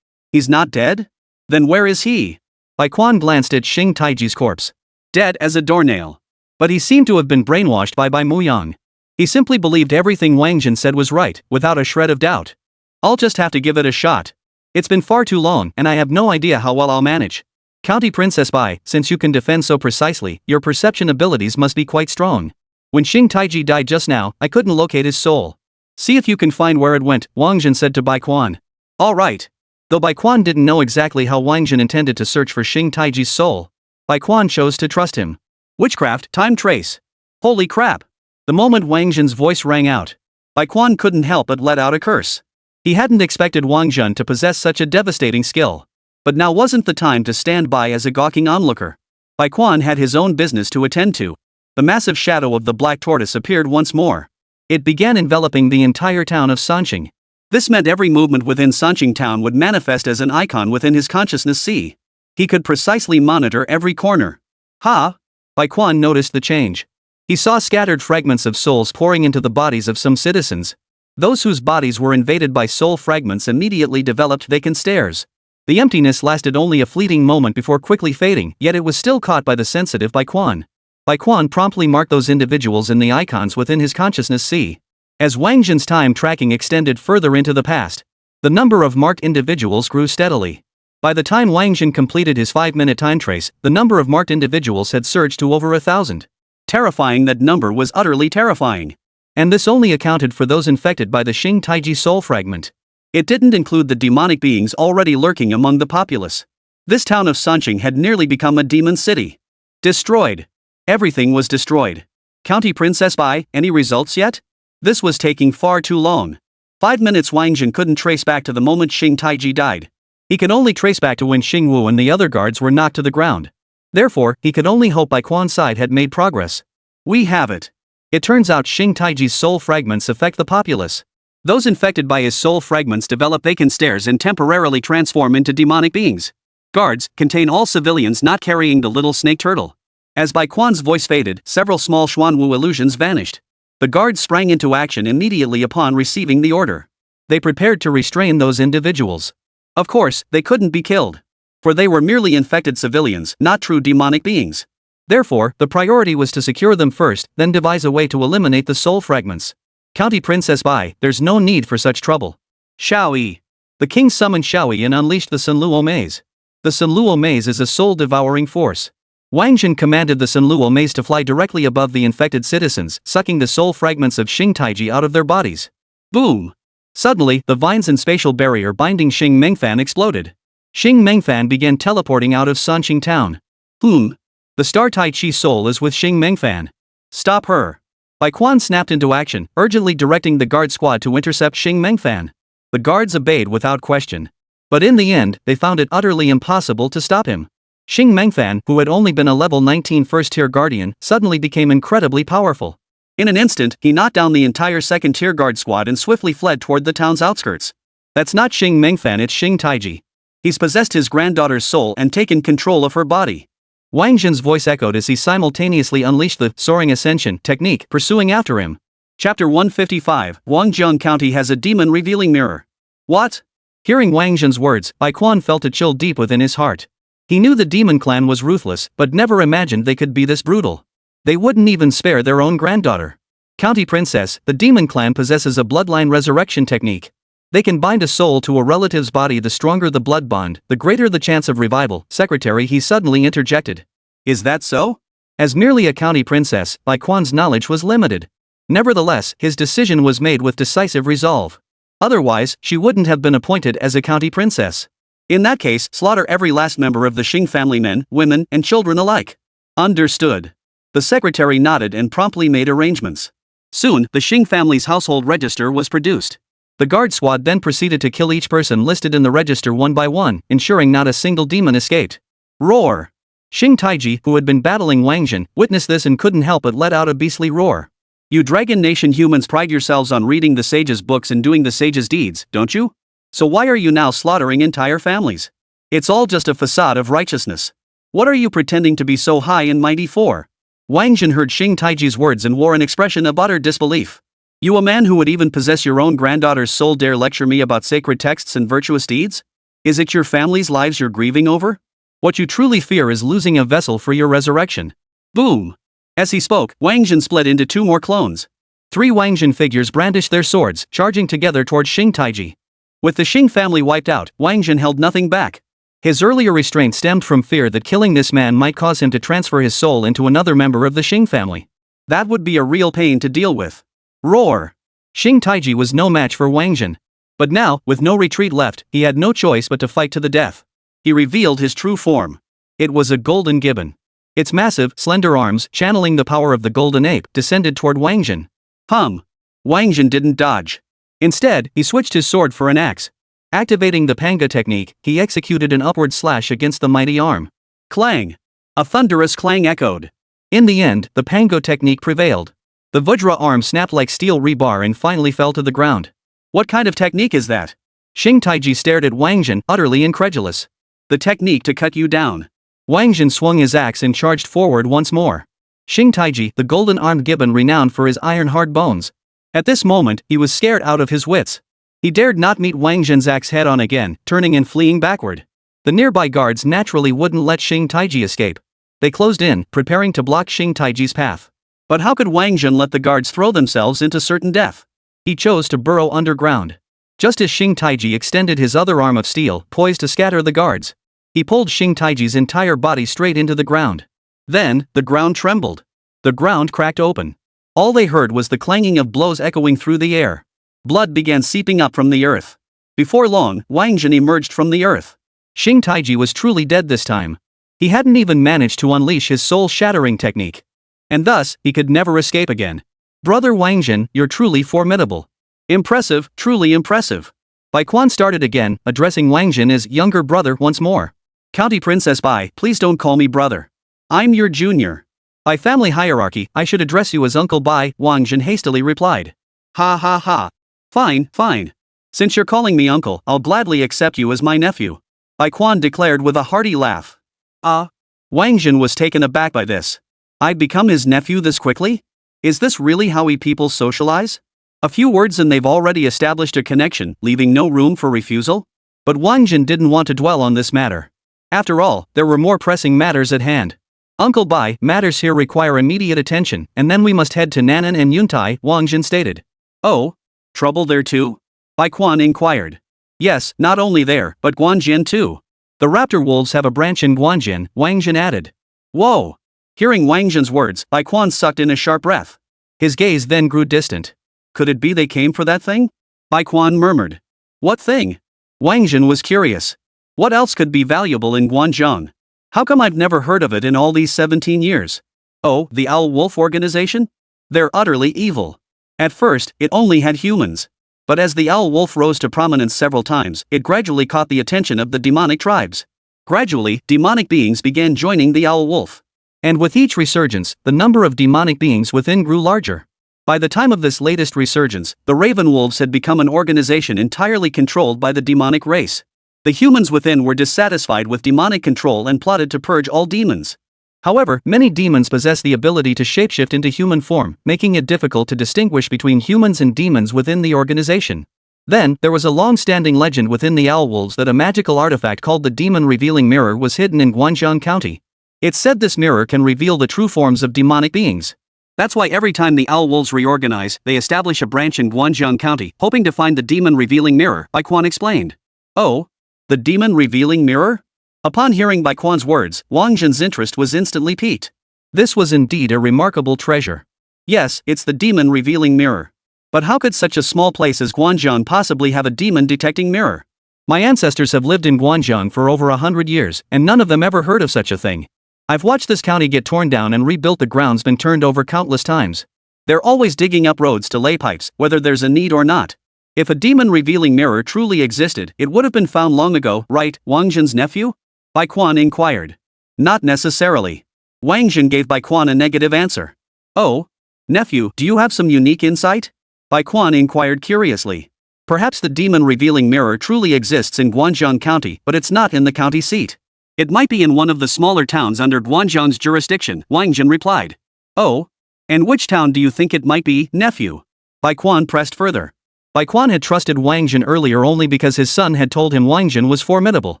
He's not dead? Then where is he? Bai Quan glanced at Xing Taiji's corpse. Dead as a doornail. But he seemed to have been brainwashed by Bai Muyang. He simply believed everything Wáng Zhen said was right, without a shred of doubt. I'll just have to give it a shot. It's been far too long, and I have no idea how well I'll manage. County Princess Bai, since you can defend so precisely, your perception abilities must be quite strong. When Xing Taiji died just now, I couldn't locate his soul. See if you can find where it went, Wáng Zhen said to Bai Quan. All right. Though Bai Quan didn't know exactly how Wáng Zhen intended to search for Xing Taiji's soul, Bai Quan chose to trust him. Witchcraft, time trace. Holy crap! The moment Wáng Zhen's voice rang out, Bai Quan couldn't help but let out a curse. He hadn't expected Wáng Zhen to possess such a devastating skill. But now wasn't the time to stand by as a gawking onlooker. Bai Quan had his own business to attend to. The massive shadow of the black tortoise appeared once more. It began enveloping the entire town of Sanqing. This meant every movement within Sanqing town would manifest as an icon within his consciousness. See, he could precisely monitor every corner. Bai Quan noticed the change. He saw scattered fragments of souls pouring into the bodies of some citizens. Those whose bodies were invaded by soul fragments immediately developed vacant stares. The emptiness lasted only a fleeting moment before quickly fading, yet it was still caught by the sensitive Bai Quan. Bai Quan promptly marked those individuals in the icons within his consciousness. See. As Wáng Zhen's time tracking extended further into the past, the number of marked individuals grew steadily. By the time Wáng Zhen completed his 5-minute time trace, the number of marked individuals had surged to over 1,000. Terrifying, that number was utterly terrifying. And this only accounted for those infected by the Xing Taiji soul fragment. It didn't include the demonic beings already lurking among the populace. This town of Sanqing had nearly become a demon city. Destroyed. Everything was destroyed. County Princess Bai, any results yet? This was taking far too long. 5 minutes. Wáng Zhen couldn't trace back to the moment Xing Taiji died. He could only trace back to when Xing Wu and the other guards were knocked to the ground. Therefore, he could only hope Bai Quan's side had made progress. We have it. It turns out Xing Taiji's soul fragments affect the populace. Those infected by his soul fragments develop vacant stares and temporarily transform into demonic beings. Guards contain all civilians not carrying the little snake turtle. As Bai Quan's voice faded, several small Xuanwu illusions vanished. The guards sprang into action immediately upon receiving the order. They prepared to restrain those individuals. Of course, they couldn't be killed. For they were merely infected civilians, not true demonic beings. Therefore, the priority was to secure them first, then devise a way to eliminate the soul fragments. County Princess Bai, there's no need for such trouble. Shao Yi. The king summoned Shao Yi and unleashed the Sunluo maze. The Sunluo maze is a soul-devouring force. Wáng Zhen commanded the Sunluo maze to fly directly above the infected citizens, sucking the soul fragments of Xing Taiji out of their bodies. Boom! Suddenly, the vines and spatial barrier binding Xing Mengfan exploded. Xing Mengfan began teleporting out of Sanqing town. The Star Tai Chi soul is with Xing Mengfan. Stop her! Bai Quan snapped into action, urgently directing the guard squad to intercept Xing Mengfan. The guards obeyed without question. But in the end, they found it utterly impossible to stop him. Xing Mengfan, who had only been a level 19 first-tier guardian, suddenly became incredibly powerful. In an instant, he knocked down the entire second-tier guard squad and swiftly fled toward the town's outskirts. That's not Xing Mengfan, it's Xing Taiji. He's possessed his granddaughter's soul and taken control of her body. Wáng Zhen's voice echoed as he simultaneously unleashed the Soaring Ascension technique, pursuing after him. Chapter 155, Wangjiang County has a demon revealing mirror. What? Hearing Wáng Zhen's words, Bai Quan felt a chill deep within his heart. He knew the demon clan was ruthless, but never imagined they could be this brutal. They wouldn't even spare their own granddaughter. County Princess, the demon clan possesses a bloodline resurrection technique. They can bind a soul to a relative's body. The stronger the blood bond, the greater the chance of revival. Secretary, he suddenly interjected. Is that so? As merely a county princess, Bai Quan's knowledge was limited. Nevertheless, his decision was made with decisive resolve. Otherwise, she wouldn't have been appointed as a county princess. In that case, slaughter every last member of the Xing family, men, women, and children alike. Understood. The secretary nodded and promptly made arrangements. Soon, the Xing family's household register was produced. The guard squad then proceeded to kill each person listed in the register one by one, ensuring not a single demon escaped. Roar! Xing Taiji, who had been battling Wáng Zhen, witnessed this and couldn't help but let out a beastly roar. You Dragon Nation humans pride yourselves on reading the sage's books and doing the sage's deeds, don't you? So why are you now slaughtering entire families? It's all just a facade of righteousness. What are you pretending to be so high and mighty for? Wáng Zhen heard Xing Taiji's words and wore an expression of utter disbelief. You, a man who would even possess your own granddaughter's soul, dare lecture me about sacred texts and virtuous deeds? Is it your family's lives you're grieving over? What you truly fear is losing a vessel for your resurrection. Boom! As he spoke, Wáng Zhen split into two more clones. 3 Wáng Zhen figures brandished their swords, charging together toward Xing Taiji. With the Xing family wiped out, Wáng Zhen held nothing back. His earlier restraint stemmed from fear that killing this man might cause him to transfer his soul into another member of the Xing family. That would be a real pain to deal with. Roar! Xing Taiji was no match for Wáng Zhen. But now, with no retreat left, he had no choice but to fight to the death. He revealed his true form. It was a golden gibbon. Its massive, slender arms, channeling the power of the golden ape, descended toward Wáng Zhen. Wáng Zhen didn't dodge. Instead, he switched his sword for an axe. Activating the panga technique, he executed an upward slash against the mighty arm. Clang! A thunderous clang echoed. In the end, the pango technique prevailed. The Vajra arm snapped like steel rebar and finally fell to the ground. What kind of technique is that? Xing Taiji stared at Wáng Zhen, utterly incredulous. The technique to cut you down. Wáng Zhen swung his axe and charged forward once more. Xing Taiji, the golden-armed gibbon renowned for his iron-hard bones. At this moment, he was scared out of his wits. He dared not meet Wáng Zhen's axe head-on again, turning and fleeing backward. The nearby guards naturally wouldn't let Xing Taiji escape. They closed in, preparing to block Xing Taiji's path. But how could Wáng Zhen let the guards throw themselves into certain death? He chose to burrow underground. Just as Xing Taiji extended his other arm of steel, poised to scatter the guards, he pulled Xing Taiji's entire body straight into the ground. Then, the ground trembled. The ground cracked open. All they heard was the clanging of blows echoing through the air. Blood began seeping up from the earth. Before long, Wáng Zhen emerged from the earth. Xing Taiji was truly dead this time. He hadn't even managed to unleash his soul-shattering technique. And thus, he could never escape again. Brother Wáng Zhen, you're truly formidable. Impressive, truly impressive. Bai Quan started again, addressing Wáng Zhen as younger brother once more. County Princess Bai, please don't call me brother. I'm your junior. By family hierarchy, I should address you as Uncle Bai, Wáng Zhen hastily replied. Ha ha ha. Fine, fine. Since you're calling me uncle, I'll gladly accept you as my nephew. Bai Quan declared with a hearty laugh. Ah. Wáng Zhen was taken aback by this. I'd become his nephew this quickly? Is this really how we people socialize? A few words and they've already established a connection, leaving no room for refusal? But Wáng Zhen didn't want to dwell on this matter. After all, there were more pressing matters at hand. Uncle Bai, matters here require immediate attention, and then we must head to Nanan and Yuntai, Wáng Zhen stated. Oh? Trouble there too? Bai Quan inquired. Yes, not only there, but Guanjin too. The raptor wolves have a branch in Guanjin, Wáng Zhen added. Whoa! Hearing Wáng Zhen's words, Bai Quan sucked in a sharp breath. His gaze then grew distant. Could it be they came for that thing? Bai Quan murmured. What thing? Wáng Zhen was curious. What else could be valuable in Guanzhong? How come I've never heard of it in all these 17 years? Oh, the Owl Wolf organization? They're utterly evil. At first, it only had humans. But as the Owl Wolf rose to prominence several times, it gradually caught the attention of the demonic tribes. Gradually, demonic beings began joining the Owl Wolf. And with each resurgence, the number of demonic beings within grew larger. By the time of this latest resurgence, the Raven Wolves had become an organization entirely controlled by the demonic race. The humans within were dissatisfied with demonic control and plotted to purge all demons. However, many demons possess the ability to shapeshift into human form, making it difficult to distinguish between humans and demons within the organization. Then, there was a long-standing legend within the Owl Wolves that a magical artifact called the Demon Revealing Mirror was hidden in Guanzhong County. It's said this mirror can reveal the true forms of demonic beings. That's why every time the Owl Wolves reorganize, they establish a branch in Guanzhong County, hoping to find the Demon Revealing Mirror, Bai Quan explained. Oh? The Demon Revealing Mirror? Upon hearing Bai Quan's words, Wáng Zhen's interest was instantly piqued. This was indeed a remarkable treasure. Yes, it's the Demon Revealing Mirror. But how could such a small place as Guanzhong possibly have a demon-detecting mirror? My ancestors have lived in Guanzhong for over 100 years, and none of them ever heard of such a thing. I've watched this county get torn down and rebuilt. The ground's been turned over countless times. They're always digging up roads to lay pipes, whether there's a need or not. If a demon-revealing mirror truly existed, it would have been found long ago, right, Wáng Zhen's nephew? Bai Quan inquired. Not necessarily. Wáng Zhen gave Bai Quan a negative answer. Oh? Nephew, do you have some unique insight? Bai Quan inquired curiously. Perhaps the demon-revealing mirror truly exists in Guanzhong County, but it's not in the county seat. It might be in one of the smaller towns under Guanzhong's jurisdiction, Wáng Zhen replied. Oh? And which town do you think it might be, nephew? Bai Quan pressed further. Bai Quan had trusted Wáng Zhen earlier only because his son had told him Wáng Zhen was formidable.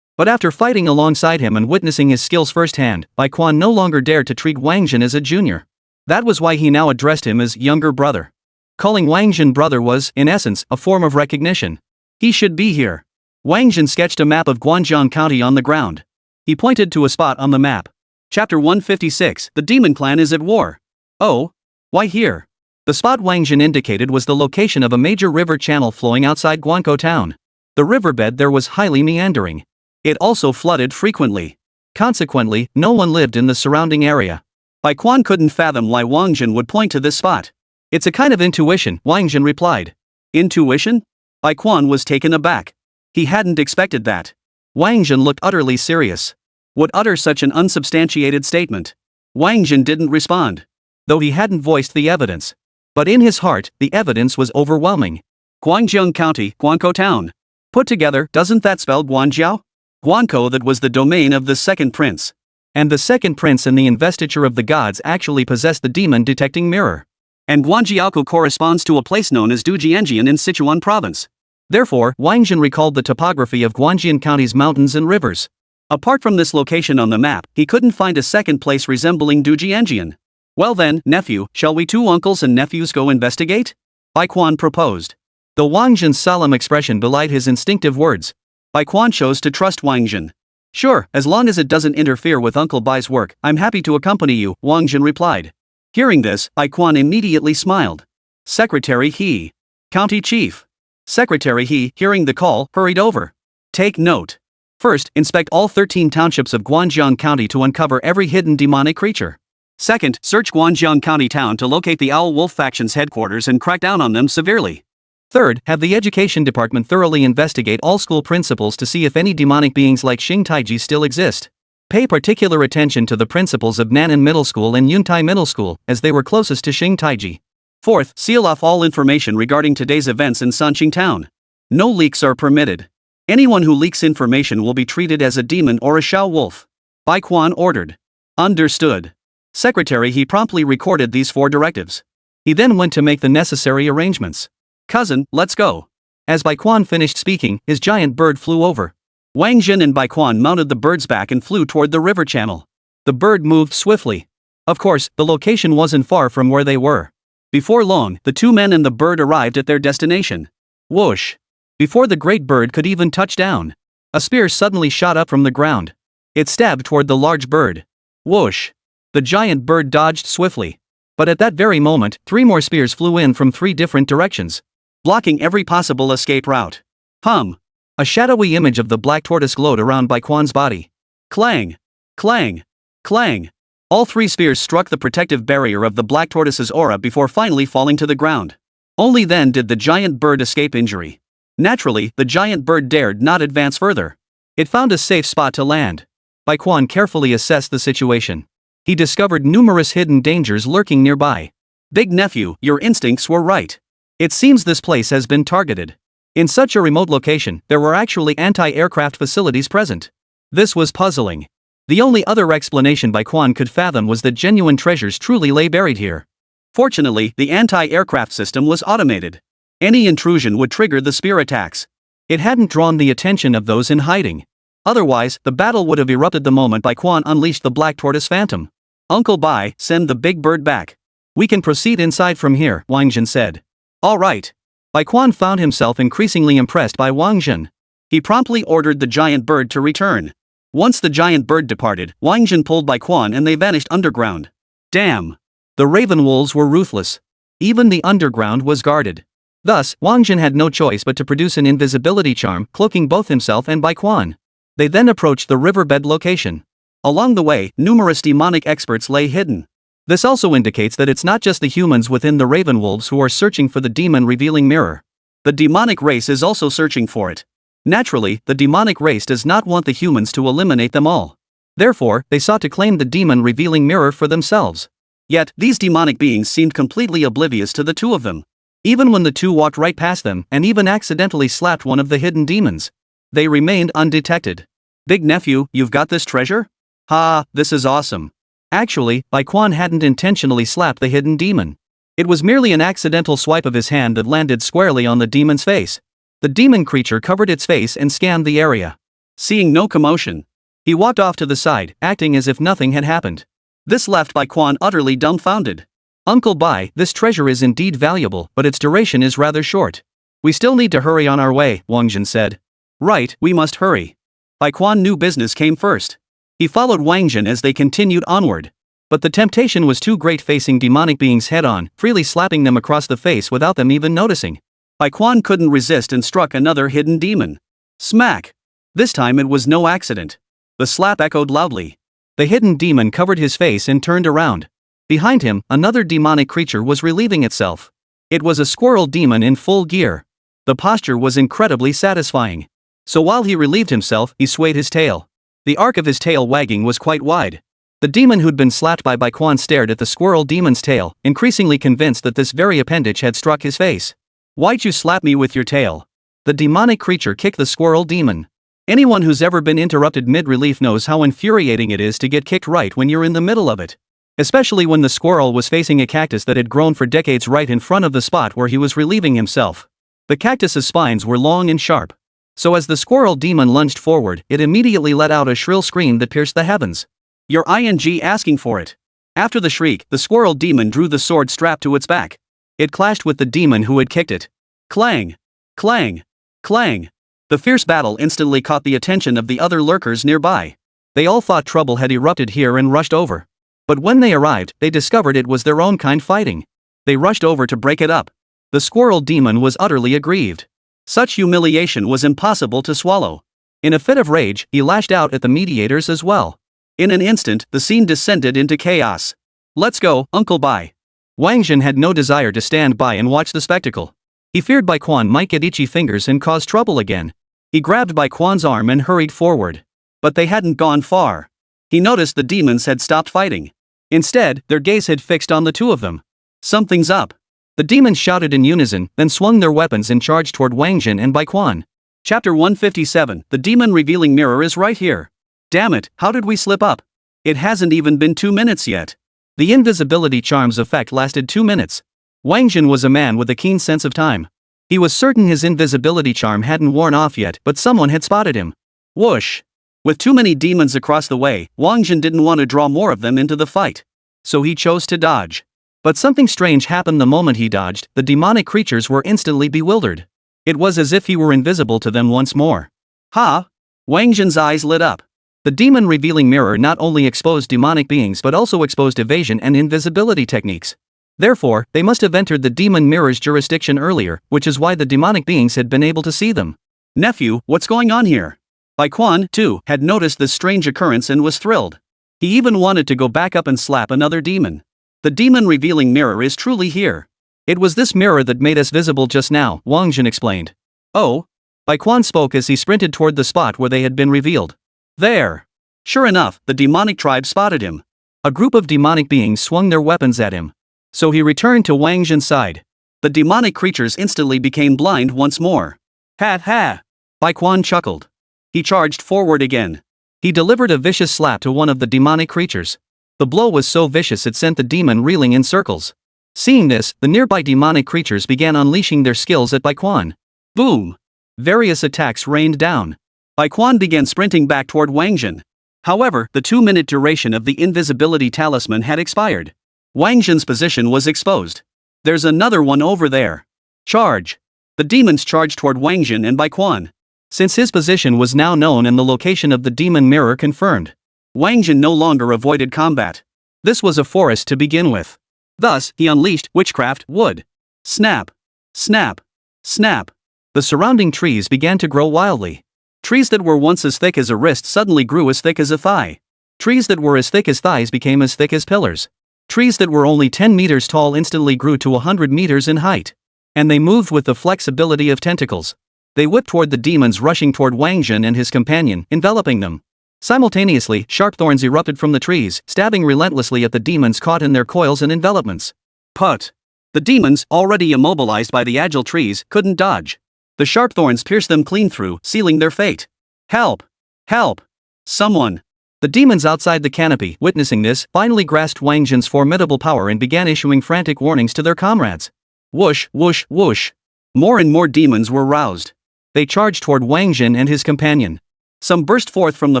But after fighting alongside him and witnessing his skills firsthand, Bai Quan no longer dared to treat Wáng Zhen as a junior. That was why he now addressed him as younger brother. Calling Wáng Zhen brother was, in essence, a form of recognition. He should be here. Wáng Zhen sketched a map of Guanzhong County on the ground. He pointed to a spot on the map. Chapter 156, The Demon Clan is at war. Oh? Why here? The spot Wáng Zhen indicated was the location of a major river channel flowing outside Guankou town. The riverbed there was highly meandering. It also flooded frequently. Consequently, no one lived in the surrounding area. Bai Quan couldn't fathom why Wáng Zhen would point to this spot. It's a kind of intuition, Wáng Zhen replied. Intuition? Bai Quan was taken aback. He hadn't expected that. Wáng Zhen looked utterly serious. Would utter such an unsubstantiated statement? Wáng Zhen didn't respond. Though he hadn't voiced the evidence. But in his heart, the evidence was overwhelming. Guanzhong County, Guankou Town. Put together, doesn't that spell Guanzhou? Guankou, that was the domain of the second prince. And the second prince and the investiture of the gods actually possessed the demon-detecting mirror. And Guanjiaokou corresponds to a place known as Dujianjian in Sichuan province. Therefore, Wáng Zhen recalled the topography of Guangjian County's mountains and rivers. Apart from this location on the map, he couldn't find a second place resembling Dujianjian. Well then, nephew, shall we two uncles and nephews go investigate? Bai Quan proposed. Though Wáng Zhen's solemn expression belied his instinctive words, Bai Quan chose to trust Wáng Zhen. Sure, as long as it doesn't interfere with Uncle Bai's work, I'm happy to accompany you, Wáng Zhen replied. Hearing this, Bai Quan immediately smiled. Secretary He. County Chief. Secretary He, hearing the call, hurried over. Take note. First, inspect all 13 townships of Guangjiang County to uncover every hidden demonic creature. Second, search Guangjiang County town to locate the Owl Wolf faction's headquarters and crack down on them severely. Third, have the education department thoroughly investigate all school principals to see if any demonic beings like Xing Taiji still exist. Pay particular attention to the principals of Nan'an Middle School and Yuntai Middle School, as they were closest to Xing Taiji. Fourth, seal off all information regarding today's events in Sanqing Town. No leaks are permitted. Anyone who leaks information will be treated as a demon or a Shao Wolf. Bai Quan ordered. Understood. Secretary He promptly recorded these 4 directives. He then went to make the necessary arrangements. Cousin, let's go. As Bai Quan finished speaking, his giant bird flew over. Wáng Zhen and Bai Quan mounted the bird's back and flew toward the river channel. The bird moved swiftly. Of course, the location wasn't far from where they were. Before long, the 2 men and the bird arrived at their destination. Whoosh! Before the great bird could even touch down, a spear suddenly shot up from the ground. It stabbed toward the large bird. Whoosh! The giant bird dodged swiftly. But at that very moment, 3 more spears flew in from 3 different directions, blocking every possible escape route. Hum! A shadowy image of the black tortoise glowed around Bai Quan's body. Clang! Clang! Clang! All 3 spears struck the protective barrier of the black tortoise's aura before finally falling to the ground. Only then did the giant bird escape injury. Naturally, the giant bird dared not advance further. It found a safe spot to land. Bai Quan carefully assessed the situation. He discovered numerous hidden dangers lurking nearby. Big nephew, your instincts were right. It seems this place has been targeted. In such a remote location, there were actually anti-aircraft facilities present. This was puzzling. The only other explanation Bai Quan could fathom was that genuine treasures truly lay buried here. Fortunately, the anti-aircraft system was automated. Any intrusion would trigger the spear attacks. It hadn't drawn the attention of those in hiding. Otherwise, the battle would have erupted the moment Bai Quan unleashed the black tortoise phantom. Uncle Bai, send the big bird back. We can proceed inside from here, Wáng Zhen said. All right. Bai Quan found himself increasingly impressed by Wáng Zhen. He promptly ordered the giant bird to return. Once the giant bird departed, Wáng Zhen pulled Bai Quan and they vanished underground. Damn! The raven wolves were ruthless. Even the underground was guarded. Thus, Wáng Zhen had no choice but to produce an invisibility charm, cloaking both himself and Bai Quan. They then approached the riverbed location. Along the way, numerous demonic experts lay hidden. This also indicates that it's not just the humans within the raven wolves who are searching for the demon-revealing mirror. The demonic race is also searching for it. Naturally, the demonic race does not want the humans to eliminate them all. Therefore, they sought to claim the demon-revealing mirror for themselves. Yet, these demonic beings seemed completely oblivious to the 2 of them. Even when the 2 walked right past them and even accidentally slapped one of the hidden demons, they remained undetected. Big nephew, you've got this treasure? Ha, this is awesome. Actually, Bai Quan hadn't intentionally slapped the hidden demon. It was merely an accidental swipe of his hand that landed squarely on the demon's face. The demon creature covered its face and scanned the area. Seeing no commotion, he walked off to the side, acting as if nothing had happened. This left Bai Quan utterly dumbfounded. Uncle Bai, this treasure is indeed valuable, but its duration is rather short. We still need to hurry on our way, Wáng Zhen said. Right, we must hurry. Bai Quan knew business came first. He followed Wáng Zhen as they continued onward. But the temptation was too great, facing demonic beings head-on, freely slapping them across the face without them even noticing. Bai Quan couldn't resist and struck another hidden demon. Smack! This time it was no accident. The slap echoed loudly. The hidden demon covered his face and turned around. Behind him, another demonic creature was relieving itself. It was a squirrel demon in full gear. The posture was incredibly satisfying. So while he relieved himself, he swayed his tail. The arc of his tail wagging was quite wide. The demon who'd been slapped by Bai Quan stared at the squirrel demon's tail, increasingly convinced that this very appendage had struck his face. Why'd you slap me with your tail? The demonic creature kicked the squirrel demon. Anyone who's ever been interrupted mid-relief knows how infuriating it is to get kicked right when you're in the middle of it. Especially when the squirrel was facing a cactus that had grown for decades right in front of the spot where he was relieving himself. The cactus's spines were long and sharp. So as the squirrel demon lunged forward, it immediately let out a shrill scream that pierced the heavens. You're asking for it. After the shriek, the squirrel demon drew the sword strapped to its back. It clashed with the demon who had kicked it. Clang! Clang! Clang! The fierce battle instantly caught the attention of the other lurkers nearby. They all thought trouble had erupted here and rushed over. But when they arrived, they discovered it was their own kind fighting. They rushed over to break it up. The squirrel demon was utterly aggrieved. Such humiliation was impossible to swallow. In a fit of rage, he lashed out at the mediators as well. In an instant, the scene descended into chaos. Let's go, Uncle Bai. Wáng Zhen had no desire to stand by and watch the spectacle. He feared Bai Quan might get itchy fingers and cause trouble again. He grabbed Bai Quan's arm and hurried forward. But they hadn't gone far. He noticed the demons had stopped fighting. Instead, their gaze had fixed on the two of them. Something's up. The demons shouted in unison, then swung their weapons and charged toward Wáng Zhen and Bai Quan. Chapter 157, The Demon Revealing Mirror is right here. Damn it, how did we slip up? It hasn't even been 2 minutes yet. The invisibility charm's effect lasted 2 minutes. Wáng Zhen was a man with a keen sense of time. He was certain his invisibility charm hadn't worn off yet, but someone had spotted him. Whoosh! With too many demons across the way, Wáng Zhen didn't want to draw more of them into the fight. So he chose to dodge. But something strange happened the moment he dodged. The demonic creatures were instantly bewildered. It was as if he were invisible to them once more. Ha! Wáng Zhen's eyes lit up. The demon revealing mirror not only exposed demonic beings but also exposed evasion and invisibility techniques. Therefore, they must have entered the demon mirror's jurisdiction earlier, which is why the demonic beings had been able to see them. Nephew, what's going on here? Bai Quan, too, had noticed this strange occurrence and was thrilled. He even wanted to go back up and slap another demon. The demon revealing mirror is truly here. It was this mirror that made us visible just now, Wáng Zhen explained. Oh? Bai Quan spoke as he sprinted toward the spot where they had been revealed. There! Sure enough, the demonic tribe spotted him. A group of demonic beings swung their weapons at him. So he returned to Wáng Zhen's side. The demonic creatures instantly became blind once more. Ha ha! Bai Quan chuckled. He charged forward again. He delivered a vicious slap to one of the demonic creatures. The blow was so vicious it sent the demon reeling in circles. Seeing this, the nearby demonic creatures began unleashing their skills at Bai Quan. Boom! Various attacks rained down. Bai Quan began sprinting back toward Wáng Zhen. However, the 2-minute duration of the invisibility talisman had expired. Wáng Zhen's position was exposed. There's another one over there. Charge! The demons charged toward Wáng Zhen and Bai Quan. Since his position was now known and the location of the demon mirror confirmed, Wáng Zhen no longer avoided combat. This was a forest to begin with. Thus, he unleashed witchcraft wood. Snap! Snap! Snap! The surrounding trees began to grow wildly. Trees that were once as thick as a wrist suddenly grew as thick as a thigh. Trees that were as thick as thighs became as thick as pillars. Trees that were only 10 meters tall instantly grew to 100 meters in height. And they moved with the flexibility of tentacles. They whipped toward the demons rushing toward Wáng Zhen and his companion, enveloping them. Simultaneously, sharp thorns erupted from the trees, stabbing relentlessly at the demons caught in their coils and envelopments. Put! The demons, already immobilized by the agile trees, couldn't dodge. The sharp thorns pierced them clean through, sealing their fate. Help! Help! Someone! The demons outside the canopy, witnessing this, finally grasped Wáng Zhen's formidable power and began issuing frantic warnings to their comrades. Whoosh, whoosh, whoosh! More and more demons were roused. They charged toward Wáng Zhen and his companion. Some burst forth from the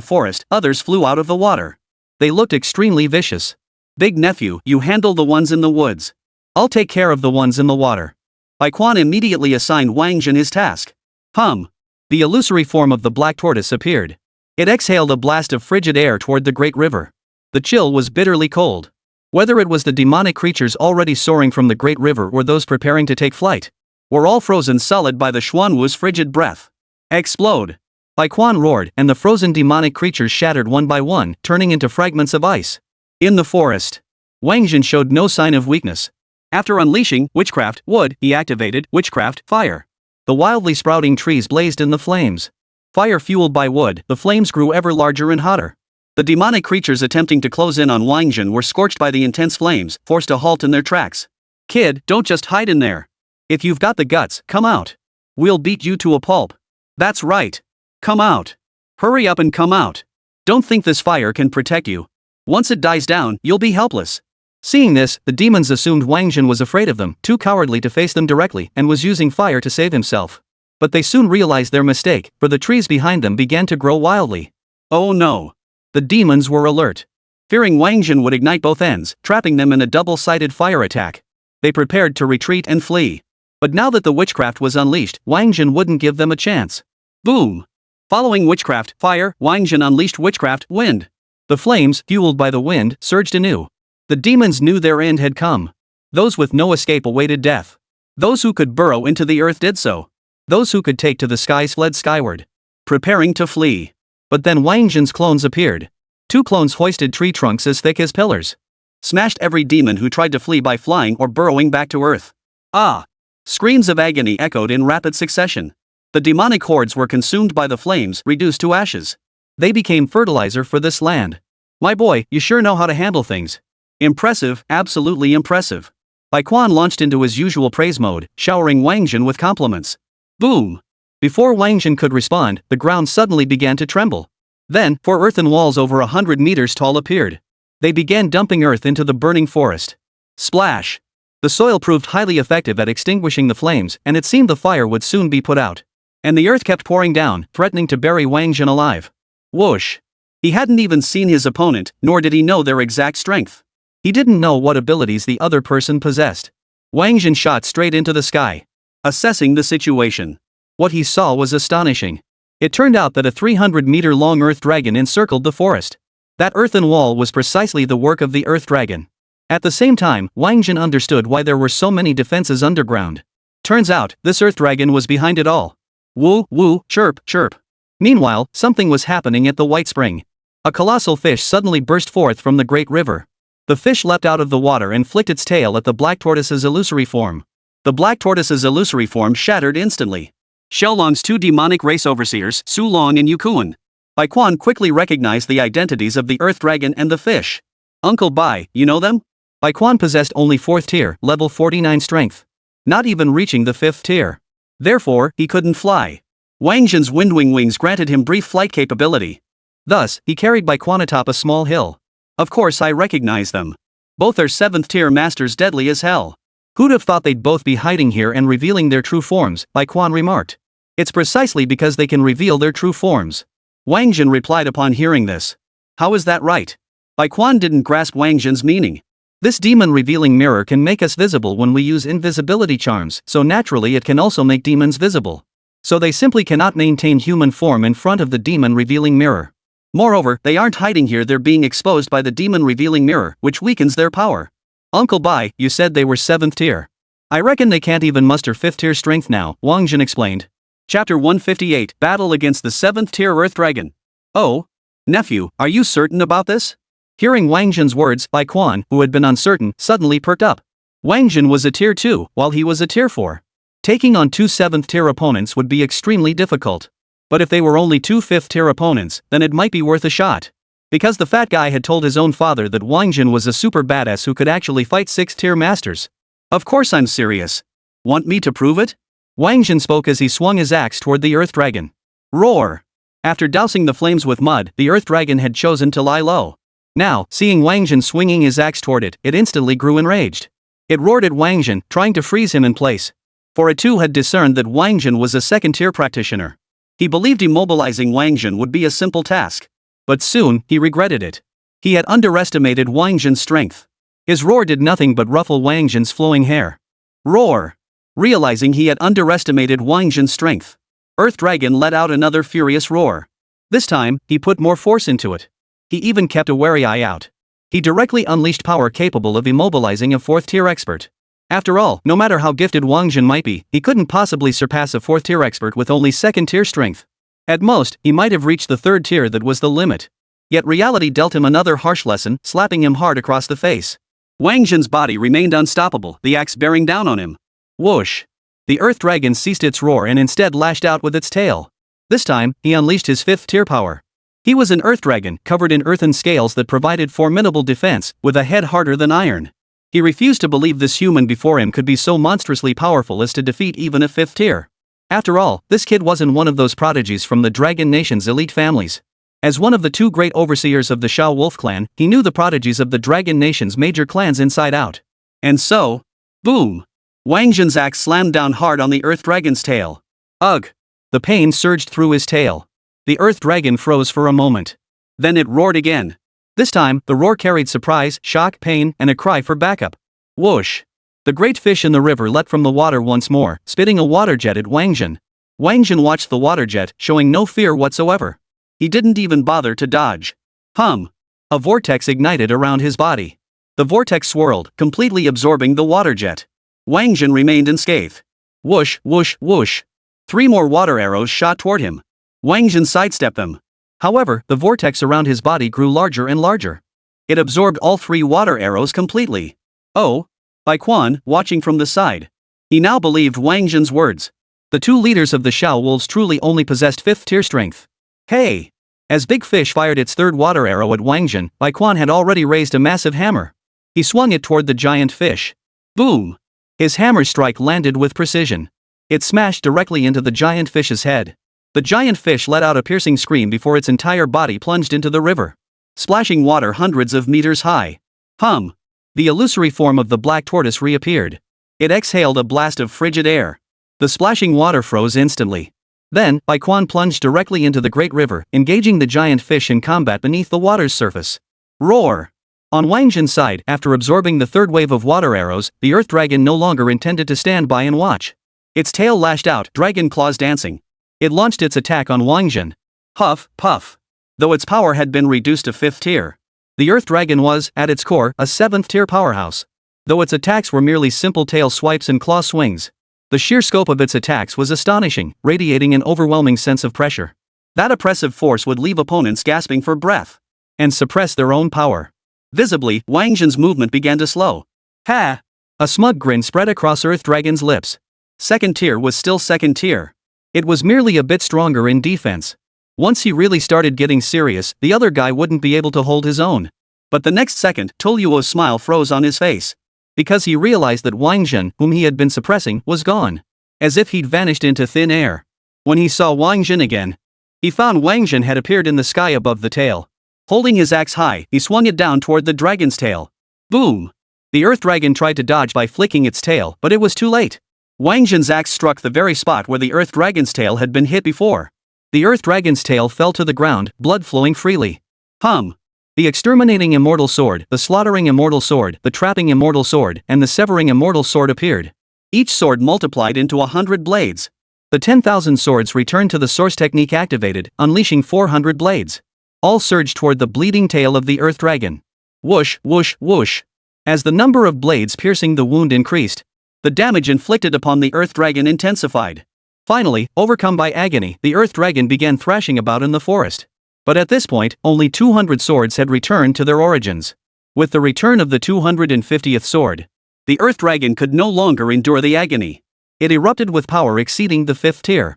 forest, others flew out of the water. They looked extremely vicious. Big nephew, you handle the ones in the woods. I'll take care of the ones in the water. Bai Quan immediately assigned Wáng Zhen his task. Hum! The illusory form of the black tortoise appeared. It exhaled a blast of frigid air toward the great river. The chill was bitterly cold. Whether it was the demonic creatures already soaring from the great river or those preparing to take flight, were all frozen solid by the Xuanwu's frigid breath. Explode! Bai Quan roared, and the frozen demonic creatures shattered one by one, turning into fragments of ice. In the forest, Wáng Zhen showed no sign of weakness. After unleashing witchcraft wood, he activated witchcraft fire. The wildly sprouting trees blazed in the flames. Fire fueled by wood, the flames grew ever larger and hotter. The demonic creatures attempting to close in on Wáng Zhen were scorched by the intense flames, forced to halt in their tracks. Kid, don't just hide in there. If you've got the guts, come out. We'll beat you to a pulp. That's right. Come out. Hurry up and come out. Don't think this fire can protect you. Once it dies down, you'll be helpless. Seeing this, the demons assumed Wáng Zhen was afraid of them, too cowardly to face them directly, and was using fire to save himself. But they soon realized their mistake, for the trees behind them began to grow wildly. Oh no! The demons were alert. Fearing Wáng Zhen would ignite both ends, trapping them in a double-sided fire attack. They prepared to retreat and flee. But now that the witchcraft was unleashed, Wáng Zhen wouldn't give them a chance. Boom! Following witchcraft, fire, Wáng Zhen unleashed witchcraft, wind. The flames, fueled by the wind, surged anew. The demons knew their end had come. Those with no escape awaited death. Those who could burrow into the earth did so. Those who could take to the skies fled skyward, preparing to flee. But then Wáng Zhen's clones appeared. 2 clones hoisted tree trunks as thick as pillars. Smashed every demon who tried to flee by flying or burrowing back to earth. Ah! Screams of agony echoed in rapid succession. The demonic hordes were consumed by the flames, reduced to ashes. They became fertilizer for this land. My boy, you sure know how to handle things. Impressive, absolutely impressive. Bai Quan launched into his usual praise mode, showering Wáng Zhen with compliments. Boom! Before Wáng Zhen could respond, the ground suddenly began to tremble. Then, 4 earthen walls over 100 meters tall appeared. They began dumping earth into the burning forest. Splash! The soil proved highly effective at extinguishing the flames, and it seemed the fire would soon be put out. And the earth kept pouring down, threatening to bury Wáng Zhen alive. Whoosh! He hadn't even seen his opponent, nor did he know their exact strength. He didn't know what abilities the other person possessed. Wáng Zhen shot straight into the sky, assessing the situation. What he saw was astonishing. It turned out that a 300-meter-long earth dragon encircled the forest. That earthen wall was precisely the work of the earth dragon. At the same time, Wáng Zhen understood why there were so many defenses underground. Turns out, this earth dragon was behind it all. Woo, woo, chirp, chirp. Meanwhile, something was happening at the White Spring. A colossal fish suddenly burst forth from the great river. The fish leapt out of the water and flicked its tail at the black tortoise's illusory form. The black tortoise's illusory form shattered instantly. Xiaolong's 2 demonic race overseers, Su Long and Yu Kuan. Bai Quan quickly recognized the identities of the earth dragon and the fish. Uncle Bai, you know them? Bai Quan possessed only 4th tier, level 49 strength. Not even reaching the 5th tier. Therefore, he couldn't fly. Wáng Zhen's windwing wings granted him brief flight capability. Thus, he carried Bai Quan atop a small hill. Of course I recognize them. Both are 7th tier masters deadly as hell. Who'd have thought they'd both be hiding here and revealing their true forms, Bai Quan remarked. It's precisely because they can reveal their true forms. Wáng Zhen replied upon hearing this. How is that right? Bai Quan didn't grasp Wáng Zhen's meaning. This demon-revealing mirror can make us visible when we use invisibility charms, so naturally it can also make demons visible. So they simply cannot maintain human form in front of the demon-revealing mirror. Moreover, they aren't hiding here, they're being exposed by the demon-revealing mirror, which weakens their power. Uncle Bai, you said they were 7th tier. I reckon they can't even muster 5th tier strength now, Wáng Zhen explained. Chapter 158, Battle against the 7th tier Earth Dragon. Oh? Nephew, are you certain about this? Hearing Wáng Zhen's words, Bai Quan, who had been uncertain, suddenly perked up. Wáng Zhen was a tier 2, while he was a tier 4. Taking on 2 7th tier opponents would be extremely difficult. But if they were only 2 5th tier opponents, then it might be worth a shot. Because the fat guy had told his own father that Wáng Zhen was a super badass who could actually fight 6th tier masters. Of course I'm serious. Want me to prove it? Wáng Zhen spoke as he swung his axe toward the earth dragon. Roar! After dousing the flames with mud, the earth dragon had chosen to lie low. Now, seeing Wáng Zhen swinging his axe toward it, it instantly grew enraged. It roared at Wáng Zhen, trying to freeze him in place. For it too had discerned that Wáng Zhen was a 2nd tier practitioner. He believed immobilizing Wáng Zhen would be a simple task. But soon, he regretted it. He had underestimated Wáng Zhen's strength. His roar did nothing but ruffle Wáng Zhen's flowing hair. Roar! Realizing he had underestimated Wáng Zhen's strength, Earth Dragon let out another furious roar. This time, he put more force into it. He even kept a wary eye out. He directly unleashed power capable of immobilizing a 4th tier expert. After all, no matter how gifted Wáng Zhen might be, he couldn't possibly surpass a 4th tier expert with only 2nd tier strength. At most, he might have reached the 3rd tier that was the limit. Yet reality dealt him another harsh lesson, slapping him hard across the face. Wáng Zhen's body remained unstoppable, the axe bearing down on him. Whoosh! The earth dragon ceased its roar and instead lashed out with its tail. This time, he unleashed his 5th tier power. He was an earth dragon covered in earthen scales that provided formidable defense, with a head harder than iron. He refused to believe this human before him could be so monstrously powerful as to defeat even a 5th tier. After all, this kid wasn't one of those prodigies from the Dragon Nation's elite families. As one of the two great overseers of the Shao Wolf clan, he knew the prodigies of the Dragon Nation's major clans inside out. And so, boom! Wáng Zhen's axe slammed down hard on the Earth Dragon's tail. Ugh! The pain surged through his tail. The Earth Dragon froze for a moment. Then it roared again. This time, the roar carried surprise, shock, pain, and a cry for backup. Whoosh! The great fish in the river leapt from the water once more, spitting a water jet at Wáng Zhen. Wáng Zhen watched the water jet, showing no fear whatsoever. He didn't even bother to dodge. A vortex ignited around his body. The vortex swirled, completely absorbing the water jet. Wáng Zhen remained unscathed. Whoosh, whoosh, whoosh. 3 more water arrows shot toward him. Wáng Zhen sidestepped them. However, the vortex around his body grew larger and larger. It absorbed all 3 water arrows completely. Oh! Bai Quan, watching from the side. He now believed Wáng Zhen's words. The two leaders of the Shao Wolves truly only possessed 5th tier strength. Hey! As Big Fish fired its 3rd water arrow at Wáng Zhen, Bai Quan had already raised a massive hammer. He swung it toward the giant fish. Boom! His hammer strike landed with precision. It smashed directly into the giant fish's head. The giant fish let out a piercing scream before its entire body plunged into the river, splashing water hundreds of meters high. The illusory form of the black tortoise reappeared. It exhaled a blast of frigid air. The splashing water froze instantly. Then, Bai Quan plunged directly into the great river, engaging the giant fish in combat beneath the water's surface. Roar! On Wáng Zhen's side, after absorbing the 3rd wave of water arrows, the Earth Dragon no longer intended to stand by and watch. Its tail lashed out, dragon claws dancing. It launched its attack on Wáng Zhen. Huff, puff. Though its power had been reduced to 5th tier, the Earth Dragon was, at its core, a 7th tier powerhouse. Though its attacks were merely simple tail swipes and claw swings, the sheer scope of its attacks was astonishing, radiating an overwhelming sense of pressure. That oppressive force would leave opponents gasping for breath and suppress their own power. Visibly, Wáng Zhen's movement began to slow. Ha! A smug grin spread across Earth Dragon's lips. 2nd tier was still 2nd tier. It was merely a bit stronger in defense. Once he really started getting serious, the other guy wouldn't be able to hold his own. But the next second, Toluo's smile froze on his face. Because he realized that Wáng Zhen, whom he had been suppressing, was gone. As if he'd vanished into thin air. When he saw Wáng Zhen again, he found Wáng Zhen had appeared in the sky above the tail. Holding his axe high, he swung it down toward the dragon's tail. Boom! The Earth Dragon tried to dodge by flicking its tail, but it was too late. Wáng Zhen's axe struck the very spot where the Earth Dragon's tail had been hit before. The Earth Dragon's tail fell to the ground, blood flowing freely. The exterminating immortal sword, the slaughtering immortal sword, the trapping immortal sword, and the severing immortal sword appeared. Each sword multiplied into 100 blades. The 10,000 swords returned to the source technique activated, unleashing 400 blades. All surged toward the bleeding tail of the Earth Dragon. Whoosh, whoosh, whoosh. As the number of blades piercing the wound increased, the damage inflicted upon the Earth Dragon intensified. Finally, overcome by agony, the Earth Dragon began thrashing about in the forest. But at this point, only 200 swords had returned to their origins. With the return of the 250th sword, the Earth Dragon could no longer endure the agony. It erupted with power exceeding the 5th tier.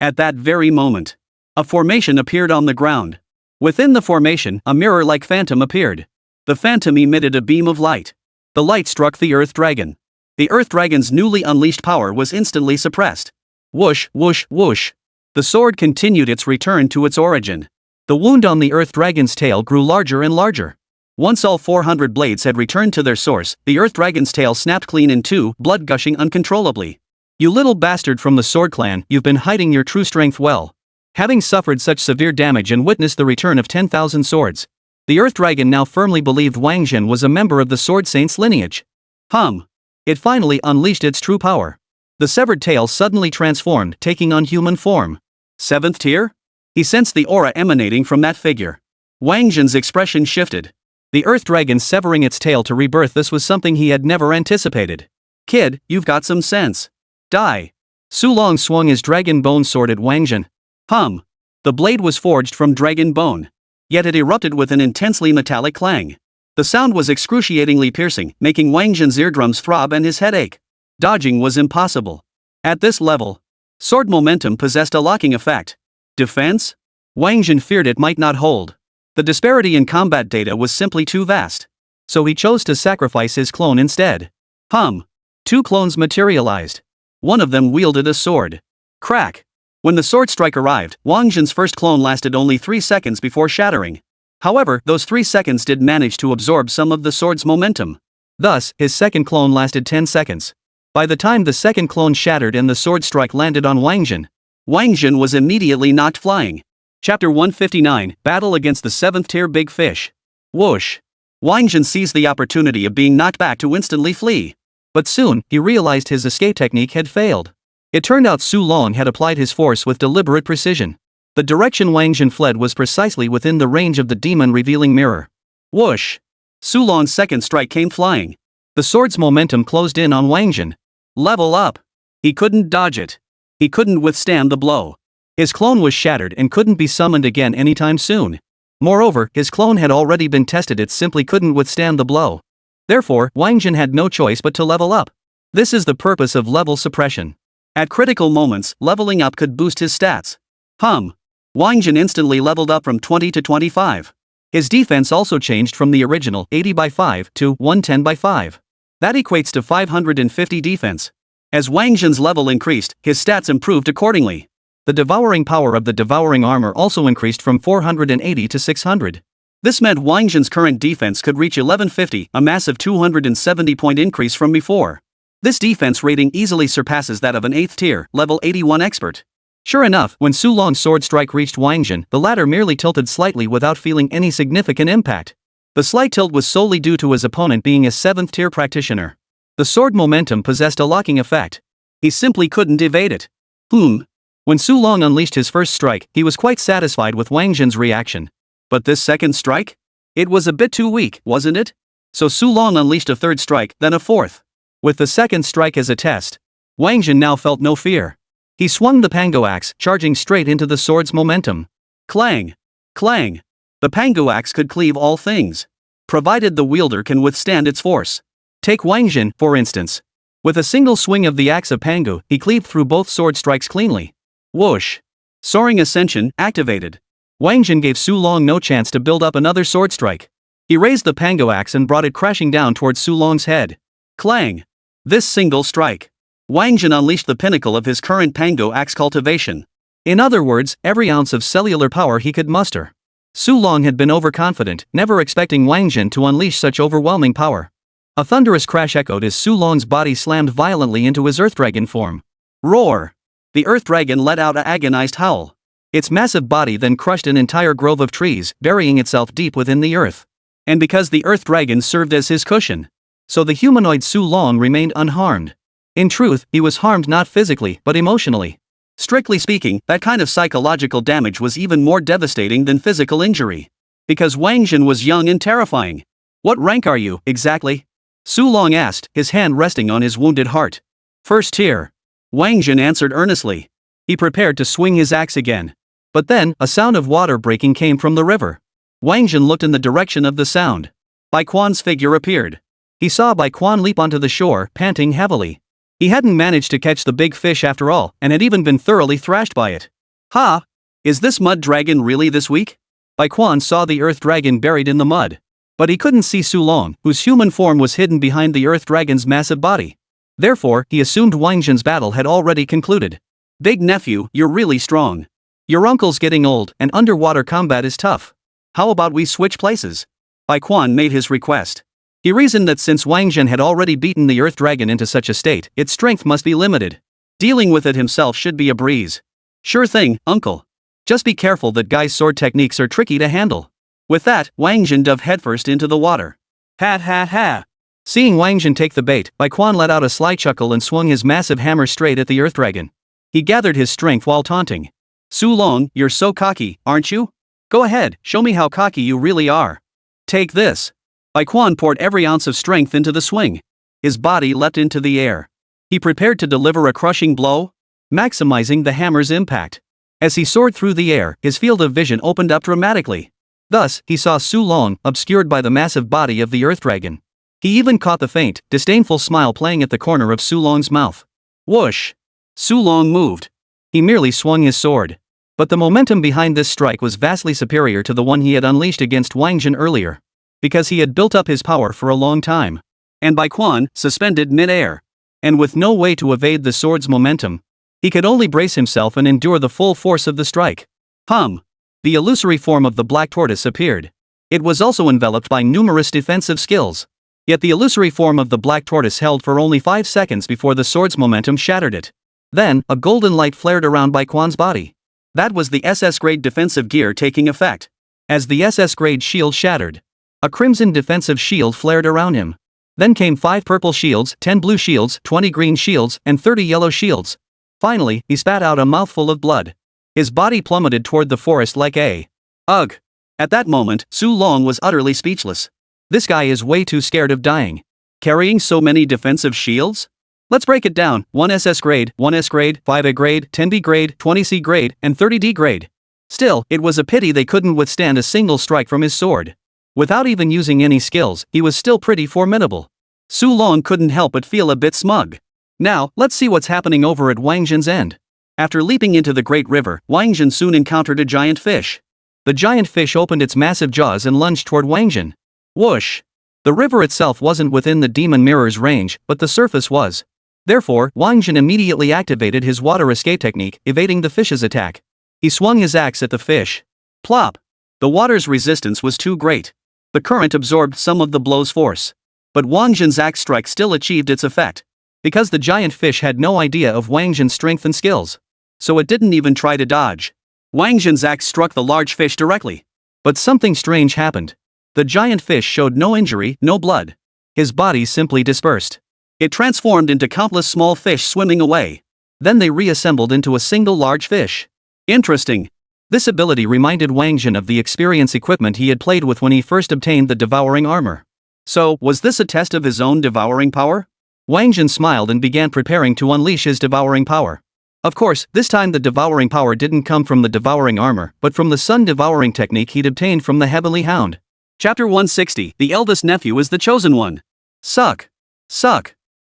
At that very moment, a formation appeared on the ground. Within the formation, a mirror-like phantom appeared. The phantom emitted a beam of light. The light struck the Earth Dragon. The Earth Dragon's newly unleashed power was instantly suppressed. Whoosh, whoosh, whoosh. The sword continued its return to its origin. The wound on the Earth Dragon's tail grew larger and larger. Once all 400 blades had returned to their source, the Earth Dragon's tail snapped clean in two, blood gushing uncontrollably. You little bastard from the Sword Clan, you've been hiding your true strength well. Having suffered such severe damage and witnessed the return of 10,000 swords, the Earth Dragon now firmly believed Wáng Zhen was a member of the Sword Saint's lineage. It finally unleashed its true power. The severed tail suddenly transformed, taking on human form. 7th tier? He sensed the aura emanating from that figure. Wáng Zhen's expression shifted. The Earth Dragon severing its tail to rebirth, this was something he had never anticipated. Kid, you've got some sense. Die. Su Long swung his dragon bone sword at Wáng Zhen. The blade was forged from dragon bone. Yet it erupted with an intensely metallic clang. The sound was excruciatingly piercing, making Wáng Zhen's eardrums throb and his head ache. Dodging was impossible. At this level, sword momentum possessed a locking effect. Defense? Wáng Zhen feared it might not hold. The disparity in combat data was simply too vast. So he chose to sacrifice his clone instead. 2 clones materialized. One of them wielded a sword. Crack! When the sword strike arrived, Wáng Zhen's first clone lasted only 3 seconds before shattering. However, those 3 seconds did manage to absorb some of the sword's momentum. Thus, his second clone lasted 10 seconds. By the time the second clone shattered and the sword strike landed on Wáng Zhen was immediately knocked flying. Chapter 159, Battle against the 7th tier Big Fish. Whoosh! Wáng Zhen seized the opportunity of being knocked back to instantly flee. But soon, he realized his escape technique had failed. It turned out Su Long had applied his force with deliberate precision. The direction Wáng Zhen fled was precisely within the range of the demon revealing mirror. Whoosh! Su Long's second strike came flying. The sword's momentum closed in on Wáng Zhen. Level up! He couldn't dodge it. He couldn't withstand the blow. His clone was shattered and couldn't be summoned again anytime soon. Moreover, his clone had already been tested, it simply couldn't withstand the blow. Therefore, Wáng Zhen had no choice but to level up. This is the purpose of level suppression. At critical moments, leveling up could boost his stats. Wáng Zhen instantly leveled up from 20 to 25. His defense also changed from the original 80 by 5 to 110 by 5. That equates to 550 defense. As Wáng Zhen's level increased, his stats improved accordingly. The devouring power of the devouring armor also increased from 480 to 600. This meant Wáng Zhen's current defense could reach 1150, a massive 270-point increase from before. This defense rating easily surpasses that of an 8th tier, level 81 expert. Sure enough, when Su Long's sword strike reached Wáng Zhen, the latter merely tilted slightly without feeling any significant impact. The slight tilt was solely due to his opponent being a 7th tier practitioner. The sword momentum possessed a locking effect. He simply couldn't evade it. When Su Long unleashed his first strike, he was quite satisfied with Wáng Zhen's reaction. But this second strike? It was a bit too weak, wasn't it? So Su Long unleashed a third strike, then a fourth. With the second strike as a test, Wáng Zhen now felt no fear. He swung the pango axe, charging straight into the sword's momentum. Clang! Clang! The pango axe could cleave all things, provided the wielder can withstand its force. Take Wáng Zhen, for instance. With a single swing of the axe of pango, he cleaved through both sword strikes cleanly. Whoosh! Soaring Ascension activated. Wáng Zhen gave Su Long no chance to build up another sword strike. He raised the pango axe and brought it crashing down towards Su Long's head. Clang! This single strike. Wáng Zhen unleashed the pinnacle of his current pango axe cultivation. In other words, every ounce of cellular power he could muster. Su Long had been overconfident, never expecting Wáng Zhen to unleash such overwhelming power. A thunderous crash echoed as Su Long's body slammed violently into his earth dragon form. Roar! The earth dragon let out an agonized howl. Its massive body then crushed an entire grove of trees, burying itself deep within the earth. And because the earth dragon served as his cushion, so the humanoid Su Long remained unharmed. In truth, he was harmed not physically, but emotionally. Strictly speaking, that kind of psychological damage was even more devastating than physical injury. Because Wáng Zhen was young and terrifying. What rank are you, exactly? Su Long asked, his hand resting on his wounded heart. 1st tier. Wáng Zhen answered earnestly. He prepared to swing his axe again. But then, a sound of water breaking came from the river. Wáng Zhen looked in the direction of the sound. Bai Quan's figure appeared. He saw Bai Quan leap onto the shore, panting heavily. He hadn't managed to catch the big fish after all, and had even been thoroughly thrashed by it. Ha! Is this mud dragon really this weak? Bai Quan saw the earth dragon buried in the mud. But he couldn't see Su Long, whose human form was hidden behind the earth dragon's massive body. Therefore, he assumed Wáng Zhen's battle had already concluded. Big nephew, you're really strong. Your uncle's getting old, and underwater combat is tough. How about we switch places? Bai Quan made his request. He reasoned that since Wáng Zhen had already beaten the earth dragon into such a state, its strength must be limited. Dealing with it himself should be a breeze. Sure thing, uncle. Just be careful that Guy's sword techniques are tricky to handle. With that, Wáng Zhen dove headfirst into the water. Ha! Seeing Wáng Zhen take the bait, Bai Quan let out a sly chuckle and swung his massive hammer straight at the earth dragon. He gathered his strength while taunting. Su Long, you're so cocky, aren't you? Go ahead, show me how cocky you really are. Take this. Bai Quan poured every ounce of strength into the swing. His body leapt into the air. He prepared to deliver a crushing blow, maximizing the hammer's impact. As he soared through the air, his field of vision opened up dramatically. Thus, he saw Su Long, obscured by the massive body of the earth dragon. He even caught the faint, disdainful smile playing at the corner of Su Long's mouth. Whoosh! Su Long moved. He merely swung his sword. But the momentum behind this strike was vastly superior to the one he had unleashed against Wáng Zhen earlier. Because he had built up his power for a long time. And Bai Quan, suspended mid-air. And with no way to evade the sword's momentum. He could only brace himself and endure the full force of the strike. The illusory form of the black tortoise appeared. It was also enveloped by numerous defensive skills. Yet the illusory form of the black tortoise held for only 5 seconds before the sword's momentum shattered it. Then, a golden light flared around Baekwon's body. That was the SS grade defensive gear taking effect. As the SS grade shield shattered, a crimson defensive shield flared around him. Then came 5 purple shields, 10 blue shields, 20 green shields, and 30 yellow shields. Finally, he spat out a mouthful of blood. His body plummeted toward the forest like a ugh. At that moment, Su Long was utterly speechless. This guy is way too scared of dying. Carrying so many defensive shields? Let's break it down: 1 SS grade, 1 S grade, 5 A grade, 10 B grade, 20 C grade, and 30 D grade. Still, it was a pity they couldn't withstand a single strike from his sword. Without even using any skills, he was still pretty formidable. Su Long couldn't help but feel a bit smug. Now, let's see what's happening over at Wáng Zhen's end. After leaping into the Great River, Wáng Zhen soon encountered a giant fish. The giant fish opened its massive jaws and lunged toward Wáng Zhen. Whoosh! The river itself wasn't within the demon mirror's range, but the surface was. Therefore, Wáng Zhen immediately activated his water escape technique, evading the fish's attack. He swung his axe at the fish. Plop! The water's resistance was too great. The current absorbed some of the blow's force. But Wáng Zhen's axe strike still achieved its effect. Because the giant fish had no idea of Wáng Zhen's strength and skills. So it didn't even try to dodge. Wáng Zhen's axe struck the large fish directly. But something strange happened. The giant fish showed no injury, no blood. His body simply dispersed. It transformed into countless small fish swimming away. Then they reassembled into a single large fish. Interesting. This ability reminded Wáng Zhen of the experience equipment he had played with when he first obtained the devouring armor. So, was this a test of his own devouring power? Wáng Zhen smiled and began preparing to unleash his devouring power. Of course, this time the devouring power didn't come from the devouring armor, but from the sun devouring technique he'd obtained from the Heavenly Hound. Chapter 160, The Eldest Nephew is the Chosen One. Suck.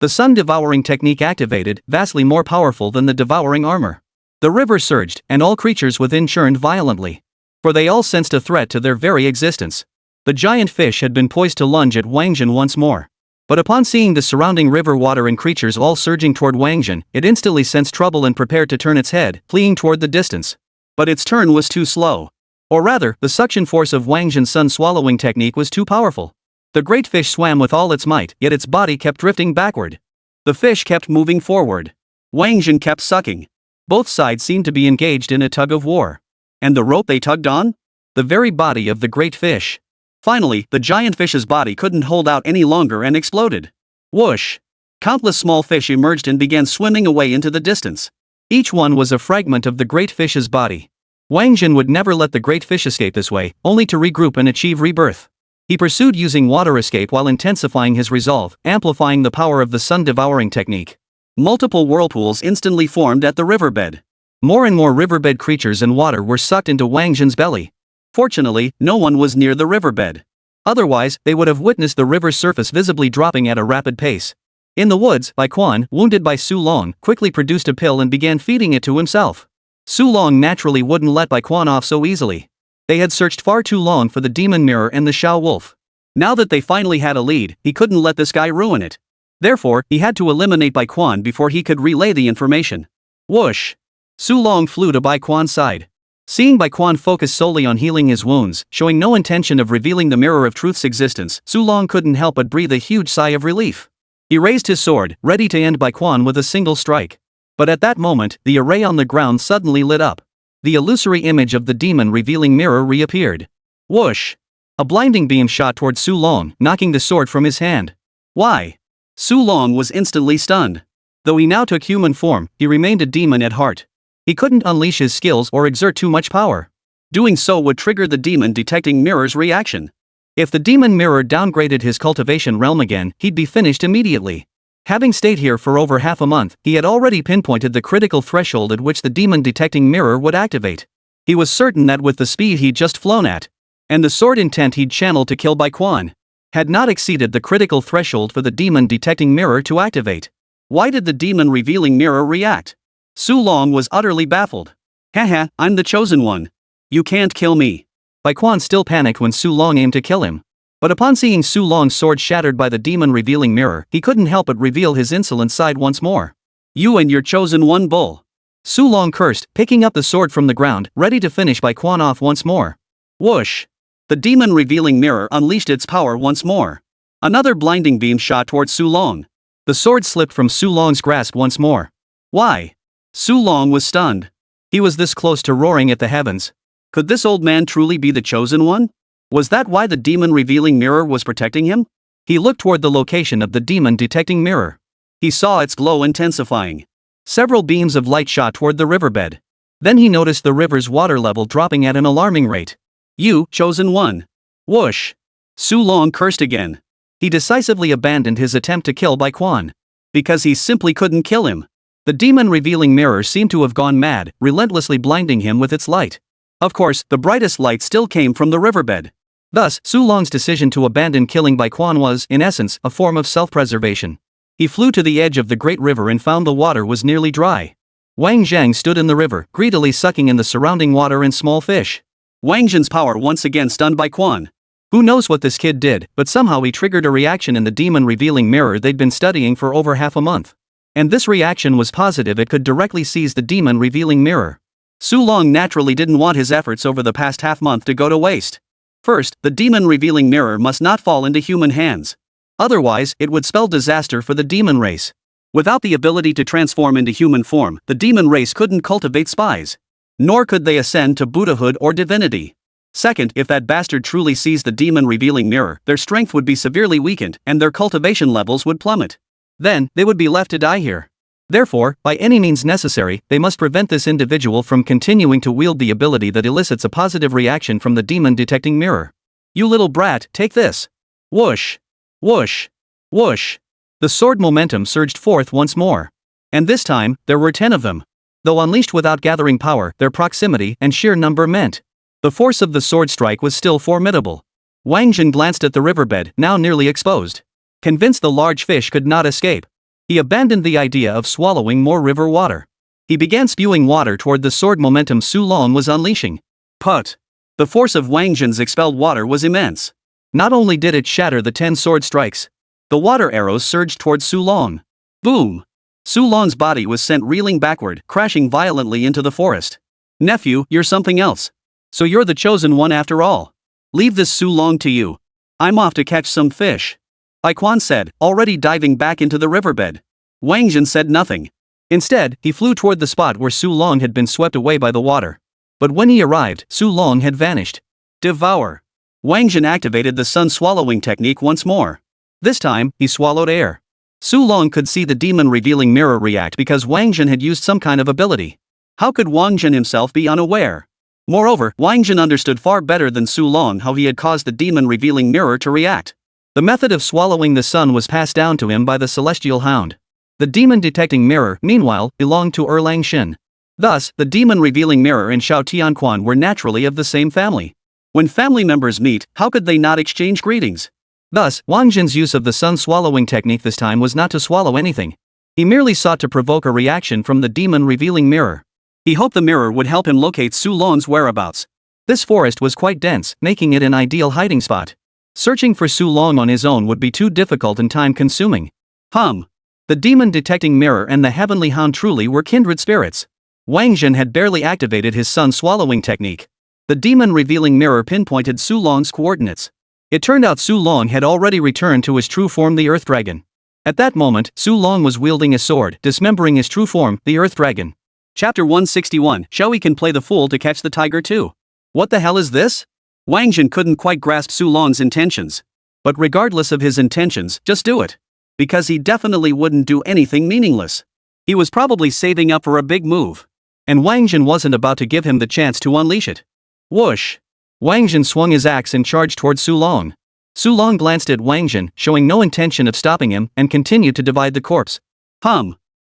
The sun devouring technique activated, vastly more powerful than the devouring armor. The river surged, and all creatures within churned violently. For they all sensed a threat to their very existence. The giant fish had been poised to lunge at Wáng Zhen once more. But upon seeing the surrounding river water and creatures all surging toward Wáng Zhen, it instantly sensed trouble and prepared to turn its head, fleeing toward the distance. But its turn was too slow. Or rather, the suction force of Wáng Zhen's sun swallowing technique was too powerful. The great fish swam with all its might, yet its body kept drifting backward. The fish kept moving forward. Wáng Zhen kept sucking. Both sides seemed to be engaged in a tug of war. And the rope they tugged on? The very body of the great fish. Finally, the giant fish's body couldn't hold out any longer and exploded. Whoosh! Countless small fish emerged and began swimming away into the distance. Each one was a fragment of the great fish's body. Wáng Zhen would never let the great fish escape this way, only to regroup and achieve rebirth. He pursued using water escape while intensifying his resolve, amplifying the power of the sun devouring technique. Multiple whirlpools instantly formed at the riverbed. More and more riverbed creatures and water were sucked into Wáng Zhen's belly. Fortunately, no one was near the riverbed. Otherwise, they would have witnessed the river's surface visibly dropping at a rapid pace. In the woods, Baekwon, wounded by Su Long, quickly produced a pill and began feeding it to himself. Su Long naturally wouldn't let Baekwon off so easily. They had searched far too long for the demon mirror and the Shao Wolf. Now that they finally had a lead, he couldn't let this guy ruin it. Therefore, he had to eliminate Baekwon before he could relay the information. Whoosh! Su Long flew to Baekwon's side. Seeing Baekwon focus solely on healing his wounds, showing no intention of revealing the mirror of truth's existence, Su Long couldn't help but breathe a huge sigh of relief. He raised his sword, ready to end Baekwon with a single strike. But at that moment, the array on the ground suddenly lit up. The illusory image of the demon revealing mirror reappeared. Whoosh! A blinding beam shot toward Su Long, knocking the sword from his hand. Why? Su Long was instantly stunned. Though he now took human form, he remained a demon at heart. He couldn't unleash his skills or exert too much power. Doing so would trigger the demon detecting mirror's reaction. If the demon mirror downgraded his cultivation realm again, he'd be finished immediately. Having stayed here for over half a month, he had already pinpointed the critical threshold at which the demon detecting mirror would activate. He was certain that with the speed he'd just flown at, and the sword intent he'd channeled to kill Baekwon, had not exceeded the critical threshold for the demon detecting mirror to activate. Why did the demon revealing mirror react? Su Long was utterly baffled. Haha, I'm the chosen one. You can't kill me. Baekwon still panicked when Su Long aimed to kill him. But upon seeing Su Long's sword shattered by the demon revealing mirror, he couldn't help but reveal his insolent side once more. You and your chosen one bull. Su Long cursed, picking up the sword from the ground, ready to finish by Quan off once more. Whoosh! The demon revealing mirror unleashed its power once more. Another blinding beam shot towards Su Long. The sword slipped from Su Long's grasp once more. Why? Su Long was stunned. He was this close to roaring at the heavens. Could this old man truly be the chosen one? Was that why the demon revealing mirror was protecting him? He looked toward the location of the demon detecting mirror. He saw its glow intensifying. Several beams of light shot toward the riverbed. Then he noticed the river's water level dropping at an alarming rate. You, chosen one. Whoosh! Su Long cursed again. He decisively abandoned his attempt to kill Bai Quan. Because he simply couldn't kill him. The demon revealing mirror seemed to have gone mad, relentlessly blinding him with its light. Of course, the brightest light still came from the riverbed. Thus, Su Long's decision to abandon killing Bai Quan was, in essence, a form of self-preservation. He flew to the edge of the great river and found the water was nearly dry. Wáng Zhen stood in the river, greedily sucking in the surrounding water and small fish. Wáng Zhen's power once again stunned Bai Quan. Who knows what this kid did, but somehow he triggered a reaction in the demon revealing mirror they'd been studying for over half a month. And this reaction was positive. It could directly seize the demon revealing mirror. Su Long naturally didn't want his efforts over the past half-month to go to waste. First, the demon revealing mirror must not fall into human hands. Otherwise, it would spell disaster for the demon race. Without the ability to transform into human form, the demon race couldn't cultivate spies. Nor could they ascend to Buddhahood or divinity. Second, if that bastard truly seized the demon revealing mirror, their strength would be severely weakened and their cultivation levels would plummet. Then, they would be left to die here. Therefore, by any means necessary, they must prevent this individual from continuing to wield the ability that elicits a positive reaction from the demon detecting mirror. You little brat, take this. Whoosh! Whoosh! Whoosh! The sword momentum surged forth once more. And this time, there were 10 of them. Though unleashed without gathering power, their proximity and sheer number meant the force of the sword strike was still formidable. Wáng Zhen glanced at the riverbed, now nearly exposed. Convinced the large fish could not escape, he abandoned the idea of swallowing more river water. He began spewing water toward the sword momentum Su Long was unleashing. Put! The force of Wáng Zhen's expelled water was immense. Not only did it shatter the 10 sword strikes, the water arrows surged towards Su Long. Boom! Su Long's body was sent reeling backward, crashing violently into the forest. Nephew, you're something else. So you're the chosen one after all. Leave this Su Long to you. I'm off to catch some fish. Bai Quan said, already diving back into the riverbed. Wáng Zhen said nothing. Instead, he flew toward the spot where Su Long had been swept away by the water. But when he arrived, Su Long had vanished. Devour! Wáng Zhen activated the sun swallowing technique once more. This time, he swallowed air. Su Long could see the demon revealing mirror react because Wáng Zhen had used some kind of ability. How could Wáng Zhen himself be unaware? Moreover, Wáng Zhen understood far better than Su Long how he had caused the demon revealing mirror to react. The method of swallowing the sun was passed down to him by the celestial hound. The demon detecting mirror, meanwhile, belonged to Erlang Shin. Thus, the demon revealing mirror and Xiao Tianquan were naturally of the same family. When family members meet, how could they not exchange greetings? Thus, Wáng Zhen's use of the sun swallowing technique this time was not to swallow anything. He merely sought to provoke a reaction from the demon revealing mirror. He hoped the mirror would help him locate Su Long's whereabouts. This forest was quite dense, making it an ideal hiding spot. Searching for Su Long on his own would be too difficult and time-consuming. The demon detecting mirror and the heavenly hound truly were kindred spirits. Wáng Zhen had barely activated his sun swallowing technique. The demon revealing mirror pinpointed Su Long's coordinates. It turned out Su Long had already returned to his true form, the Earth Dragon. At that moment, Su Long was wielding a sword, dismembering his true form, the Earth Dragon. Chapter 161, Shall We Can Play the Fool to Catch the Tiger Too? What the hell is this? Wáng Zhen couldn't quite grasp Su Long's intentions. But regardless of his intentions, just do it. Because he definitely wouldn't do anything meaningless. He was probably saving up for a big move. And Wáng Zhen wasn't about to give him the chance to unleash it. Whoosh! Wáng Zhen swung his axe and charged toward Su Long. Su Long glanced at Wáng Zhen, showing no intention of stopping him, and continued to divide the corpse.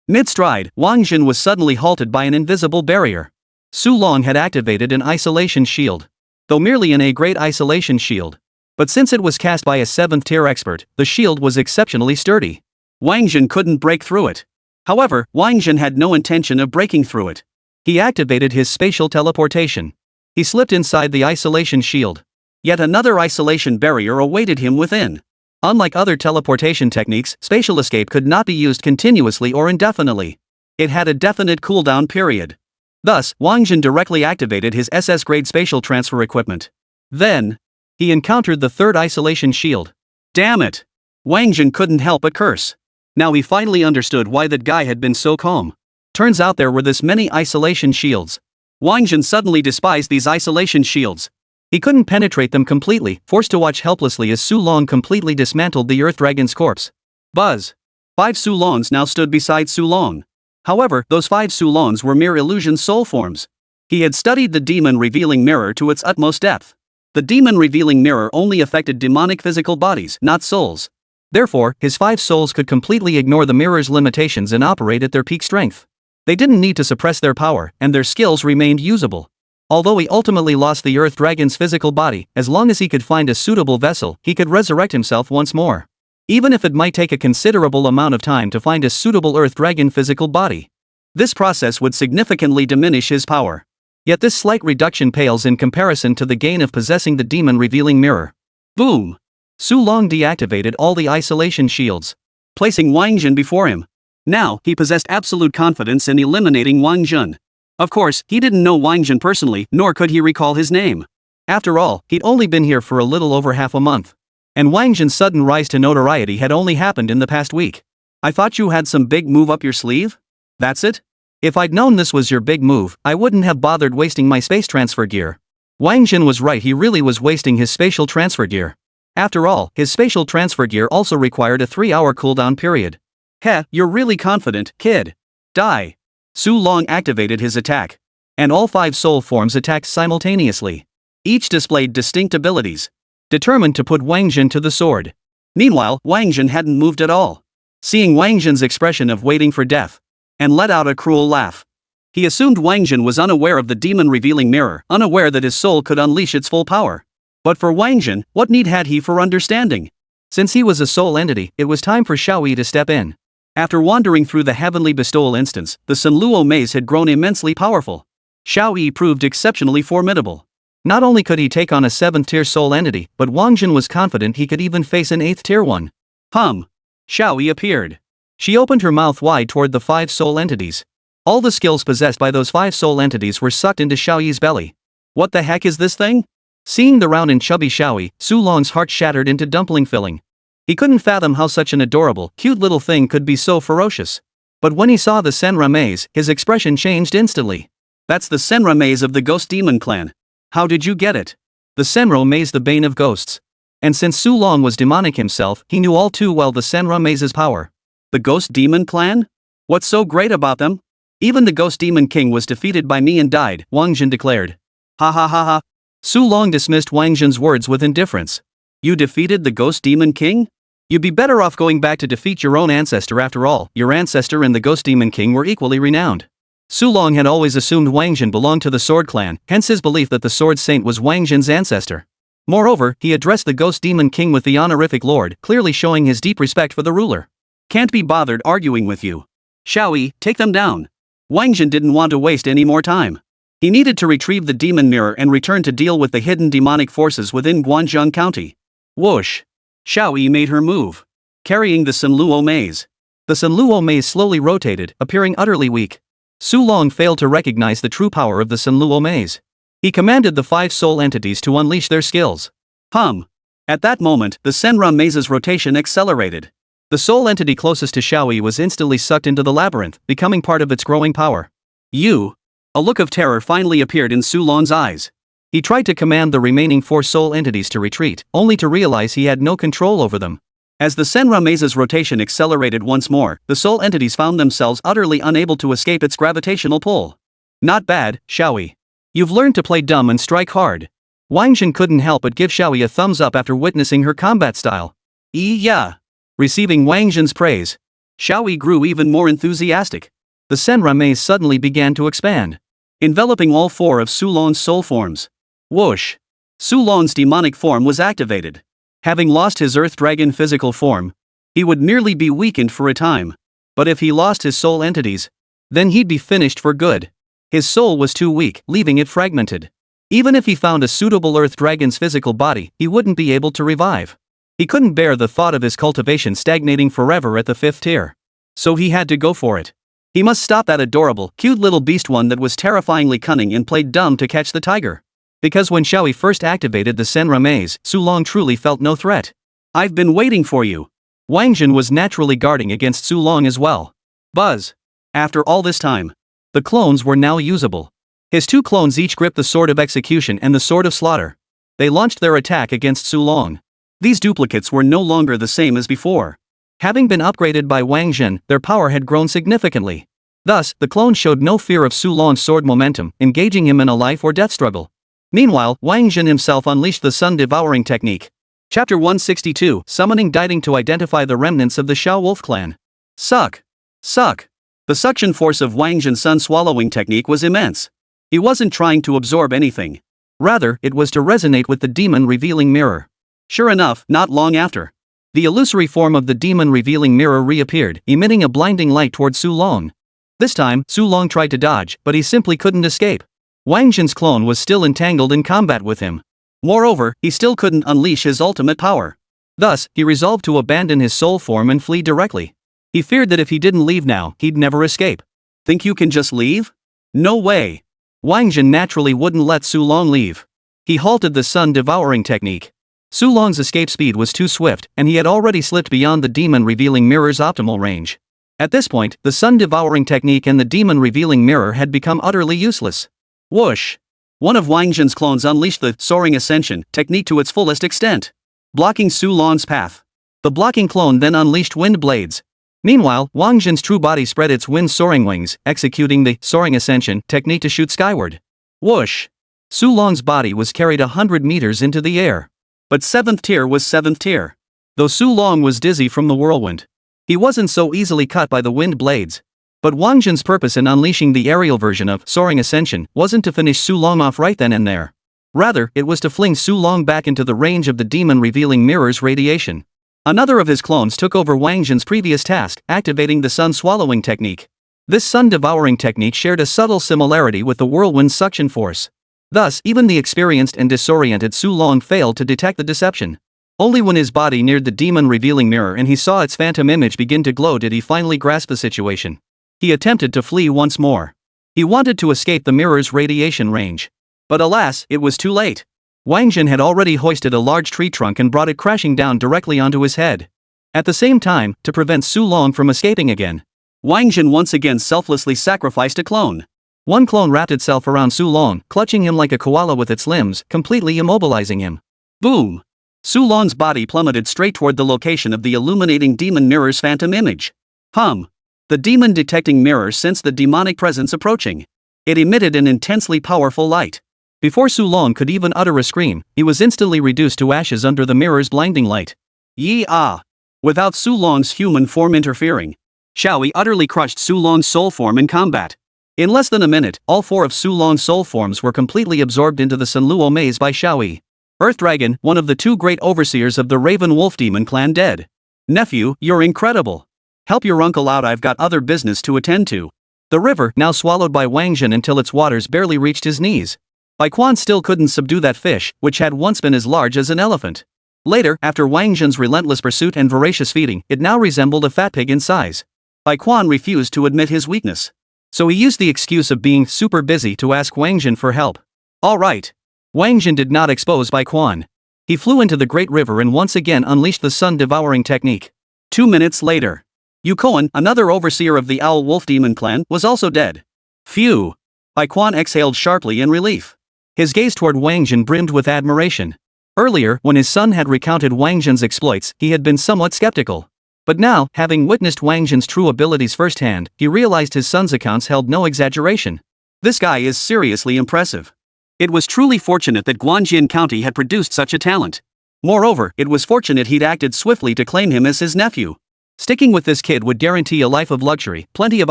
Mid-stride, Wáng Zhen was suddenly halted by an invisible barrier. Su Long had activated an isolation shield. Though merely an A-grade isolation shield. But since it was cast by a 7th-tier expert, the shield was exceptionally sturdy. Wáng Zhen couldn't break through it. However, Wáng Zhen had no intention of breaking through it. He activated his spatial teleportation. He slipped inside the isolation shield. Yet another isolation barrier awaited him within. Unlike other teleportation techniques, spatial escape could not be used continuously or indefinitely. It had a definite cooldown period. Thus, Wáng Zhen directly activated his SS-grade spatial transfer equipment. Then, he encountered the third isolation shield. Damn it! Wáng Zhen couldn't help but curse. Now he finally understood why that guy had been so calm. Turns out there were this many isolation shields. Wáng Zhen suddenly despised these isolation shields. He couldn't penetrate them completely, forced to watch helplessly as Su Long completely dismantled the Earth Dragon's corpse. Buzz! 5 Su Longs now stood beside Su Long. However, those 5 Su Longs were mere illusion soul forms. He had studied the demon revealing mirror to its utmost depth. The demon revealing mirror only affected demonic physical bodies, not souls. Therefore, his 5 souls could completely ignore the mirror's limitations and operate at their peak strength. They didn't need to suppress their power, and their skills remained usable. Although he ultimately lost the Earth Dragon's physical body, as long as he could find a suitable vessel, he could resurrect himself once more. Even if it might take a considerable amount of time to find a suitable Earth Dragon physical body. This process would significantly diminish his power. Yet this slight reduction pales in comparison to the gain of possessing the demon revealing mirror. Boom! Su Long deactivated all the isolation shields, placing Wáng Zhen before him. Now, he possessed absolute confidence in eliminating Wáng Zhen. Of course, he didn't know Wáng Zhen personally, nor could he recall his name. After all, he'd only been here for a little over half a month. And Wáng Zhen's sudden rise to notoriety had only happened in the past week. I thought you had some big move up your sleeve? That's it? If I'd known this was your big move, I wouldn't have bothered wasting my space transfer gear. Wáng Zhen was right, he really was wasting his spatial transfer gear. After all, his spatial transfer gear also required a 3-hour cooldown period. Heh, you're really confident, kid. Die. Su Long activated his attack. And all 5 soul forms attacked simultaneously. Each displayed distinct abilities, determined to put Wáng Zhen to the sword. Meanwhile, Wáng Zhen hadn't moved at all. Seeing Wáng Zhen's expression of waiting for death, and let out a cruel laugh. He assumed Wáng Zhen was unaware of the demon revealing mirror, unaware that his soul could unleash its full power. But for Wáng Zhen, what need had he for understanding? Since he was a soul entity, it was time for Xiaoyi to step in. After wandering through the heavenly bestowal instance, the Sunluo maze had grown immensely powerful. Xiaoyi proved exceptionally formidable. Not only could he take on a 7th-tier soul entity, but Wáng Zhen was confident he could even face an 8th-tier one. Xiaoyi appeared. She opened her mouth wide toward the 5 soul entities. All the skills possessed by those 5 soul entities were sucked into Xiaoyi's belly. What the heck is this thing? Seeing the round and chubby Xiaoyi, Su Long's heart shattered into dumpling filling. He couldn't fathom how such an adorable, cute little thing could be so ferocious. But when he saw the Senra maze, his expression changed instantly. That's the Senra maze of the Ghost Demon clan. How did you get it? The Senra maze, the bane of ghosts. And since Su Long was demonic himself, he knew all too well the Senra maze's power. The Ghost Demon clan? What's so great about them? Even the Ghost Demon King was defeated by me and died, Wáng Zhen declared. Ha ha ha ha. Su Long dismissed Wáng Zhen's words with indifference. You defeated the Ghost Demon King? You'd be better off going back to defeat your own ancestor. After all, your ancestor and the Ghost Demon King were equally renowned. Su Long had always assumed Wáng Zhen belonged to the Sword Clan, hence his belief that the Sword Saint was Wáng Zhen's ancestor. Moreover, he addressed the Ghost Demon King with the honorific Lord, clearly showing his deep respect for the ruler. Can't be bothered arguing with you. Xiaoyi, take them down. Wáng Zhen didn't want to waste any more time. He needed to retrieve the demon mirror and return to deal with the hidden demonic forces within Guanzhong County. Whoosh! Xiaoyi made her move, carrying the Sunluo maze. The Sunluo maze slowly rotated, appearing utterly weak. Su Long failed to recognize the true power of the Sunluo maze. He commanded the 5 soul entities to unleash their skills. At that moment, the Senra maze's rotation accelerated. The soul entity closest to Xiaoyi was instantly sucked into the labyrinth, becoming part of its growing power. A look of terror finally appeared in Su Long's eyes. He tried to command the remaining 4 soul entities to retreat, only to realize he had no control over them. As the Senra maze's rotation accelerated once more, the soul entities found themselves utterly unable to escape its gravitational pull. Not bad, Xiaoyi. You've learned to play dumb and strike hard. Wáng Zhen couldn't help but give Xiaoyi a thumbs up after witnessing her combat style. Yeah. Receiving Wáng Zhen's praise, Xiaoyi grew even more enthusiastic. The Senra maze suddenly began to expand, enveloping all 4 of Su Long's soul forms. Whoosh! Su Long's demonic form was activated. Having lost his Earth Dragon physical form, he would merely be weakened for a time. But if he lost his soul entities, then he'd be finished for good. His soul was too weak, leaving it fragmented. Even if he found a suitable Earth Dragon's physical body, he wouldn't be able to revive. He couldn't bear the thought of his cultivation stagnating forever at the 5th tier. So he had to go for it. He must stop that adorable, cute little beast one that was terrifyingly cunning and played dumb to catch the tiger. Because when Xiaoyi first activated the Senra maze, Su Long truly felt no threat. I've been waiting for you. Wáng Zhen was naturally guarding against Su Long as well. Buzz. After all this time, the clones were now usable. His two clones each gripped the Sword of Execution and the Sword of Slaughter. They launched their attack against Su Long. These duplicates were no longer the same as before. Having been upgraded by Wáng Zhen, their power had grown significantly. Thus, the clones showed no fear of Su Long's sword momentum, engaging him in a life or death struggle. Meanwhile, Wáng Zhen himself unleashed the sun-devouring technique. Chapter 162, Summoning Diding to identify the remnants of the Xiao Wolf clan. Suck. Suck. The suction force of Wáng Zhen's sun-swallowing technique was immense. He wasn't trying to absorb anything. Rather, it was to resonate with the demon-revealing mirror. Sure enough, not long after, the illusory form of the demon-revealing mirror reappeared, emitting a blinding light toward Su Long. This time, Su Long tried to dodge, but he simply couldn't escape. Wáng Zhen's clone was still entangled in combat with him. Moreover, he still couldn't unleash his ultimate power. Thus, he resolved to abandon his soul form and flee directly. He feared that if he didn't leave now, he'd never escape. Think you can just leave? No way. Wáng Zhen naturally wouldn't let Su Long leave. He halted the sun-devouring technique. Su Long's escape speed was too swift, and he had already slipped beyond the demon-revealing mirror's optimal range. At this point, the sun-devouring technique and the demon-revealing mirror had become utterly useless. Whoosh! One of Wáng Zhen's clones unleashed the Soaring Ascension technique to its fullest extent, blocking Su Long's path. The blocking clone then unleashed wind blades. Meanwhile, Wáng Zhen's true body spread its wind-soaring wings, executing the Soaring Ascension technique to shoot skyward. Whoosh! Su Long's body was carried 100 meters into the air. But 7th tier was 7th tier. Though Su Long was dizzy from the whirlwind, he wasn't so easily cut by the wind blades. But Wáng Zhen's purpose in unleashing the aerial version of Soaring Ascension wasn't to finish Su Long off right then and there. Rather, it was to fling Su Long back into the range of the demon-revealing mirror's radiation. Another of his clones took over Wáng Zhen's previous task, activating the sun-swallowing technique. This sun-devouring technique shared a subtle similarity with the whirlwind suction force. Thus, even the experienced and disoriented Su Long failed to detect the deception. Only when his body neared the demon-revealing mirror and he saw its phantom image begin to glow did he finally grasp the situation. He attempted to flee once more. He wanted to escape the mirror's radiation range. But alas, it was too late. Wáng Zhen had already hoisted a large tree trunk and brought it crashing down directly onto his head. At the same time, to prevent Su Long from escaping again, Wáng Zhen once again selflessly sacrificed a clone. One clone wrapped itself around Su Long, clutching him like a koala with its limbs, completely immobilizing him. Boom! Su Long's body plummeted straight toward the location of the illuminating demon mirror's phantom image. The demon-detecting mirror sensed the demonic presence approaching. It emitted an intensely powerful light. Before Su Long could even utter a scream, he was instantly reduced to ashes under the mirror's blinding light. Yee-ah! Without Su Long's human form interfering, Xiaoyi utterly crushed Su Long's soul form in combat. In less than a minute, all 4 of Su Long's soul forms were completely absorbed into the Sunluo maze by Xiaoyi. Earth Dragon, one of the 2 great overseers of the Raven Wolf Demon clan, dead. Nephew, you're incredible. Help your uncle out, I've got other business to attend to. The river, now swallowed by Wáng Zhen until its waters barely reached his knees. Bai Quan still couldn't subdue that fish, which had once been as large as an elephant. Later, after Wáng Zhen's relentless pursuit and voracious feeding, it now resembled a fat pig in size. Bai Quan refused to admit his weakness. So he used the excuse of being super busy to ask Wáng Zhen for help. Alright. Wáng Zhen did not expose Bai Quan. He flew into the great river and once again unleashed the sun-devouring technique. 2 minutes later, Yukoan, another overseer of the Owl Wolf Demon clan, was also dead. Phew! Bai Quan exhaled sharply in relief. His gaze toward Wáng Zhen brimmed with admiration. Earlier, when his son had recounted Wáng Zhen's exploits, he had been somewhat skeptical. But now, having witnessed Wáng Zhen's true abilities firsthand, he realized his son's accounts held no exaggeration. This guy is seriously impressive. It was truly fortunate that Guanjian County had produced such a talent. Moreover, it was fortunate he'd acted swiftly to claim him as his nephew. Sticking with this kid would guarantee a life of luxury, plenty of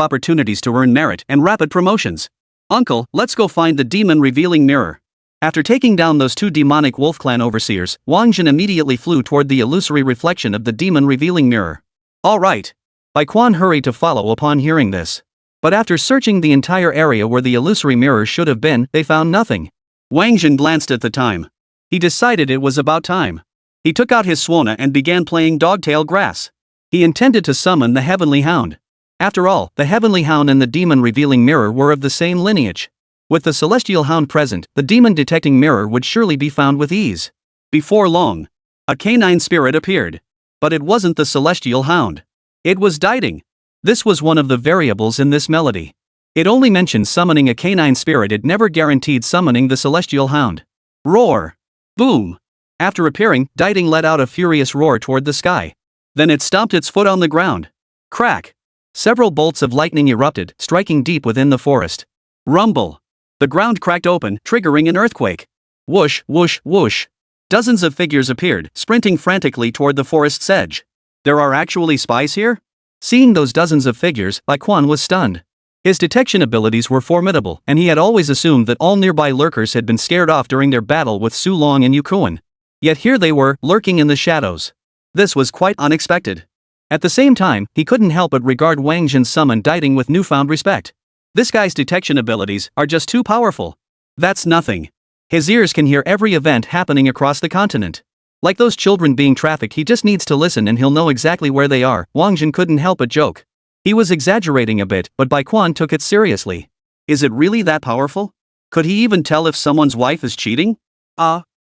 opportunities to earn merit, and rapid promotions. Uncle, let's go find the demon-revealing mirror. After taking down those 2 demonic wolf clan overseers, Wáng Zhen immediately flew toward the illusory reflection of the demon-revealing mirror. Alright. Bai Quan hurried to follow upon hearing this. But after searching the entire area where the illusory mirror should have been, they found nothing. Wáng Zhen glanced at the time. He decided it was about time. He took out his Suona and began playing Dogtail Grass. He intended to summon the Heavenly Hound. After all, the Heavenly Hound and the Demon Revealing Mirror were of the same lineage. With the Celestial Hound present, the Demon Detecting Mirror would surely be found with ease. Before long, a canine spirit appeared. But it wasn't the Celestial Hound. It was Diding. This was one of the variables in this melody. It only mentioned summoning a canine spirit, it never guaranteed summoning the Celestial Hound. Roar! Boom! After appearing, Diding let out a furious roar toward the sky. Then it stomped its foot on the ground. Crack! Several bolts of lightning erupted, striking deep within the forest. Rumble! The ground cracked open, triggering an earthquake. Whoosh, whoosh, whoosh. Dozens of figures appeared, sprinting frantically toward the forest's edge. There are actually spies here? Seeing those dozens of figures, Bai Quan was stunned. His detection abilities were formidable, and he had always assumed that all nearby lurkers had been scared off during their battle with Su Long and Yukuan. Yet here they were, lurking in the shadows. This was quite unexpected. At the same time, he couldn't help but regard Wáng Zhen's summon Diding with newfound respect. This guy's detection abilities are just too powerful. That's nothing. His ears can hear every event happening across the continent. Like those children being trafficked, he just needs to listen and he'll know exactly where they are. Wáng Zhen couldn't help but joke. He was exaggerating a bit, but Bai Quan took it seriously. Is it really that powerful? Could he even tell if someone's wife is cheating?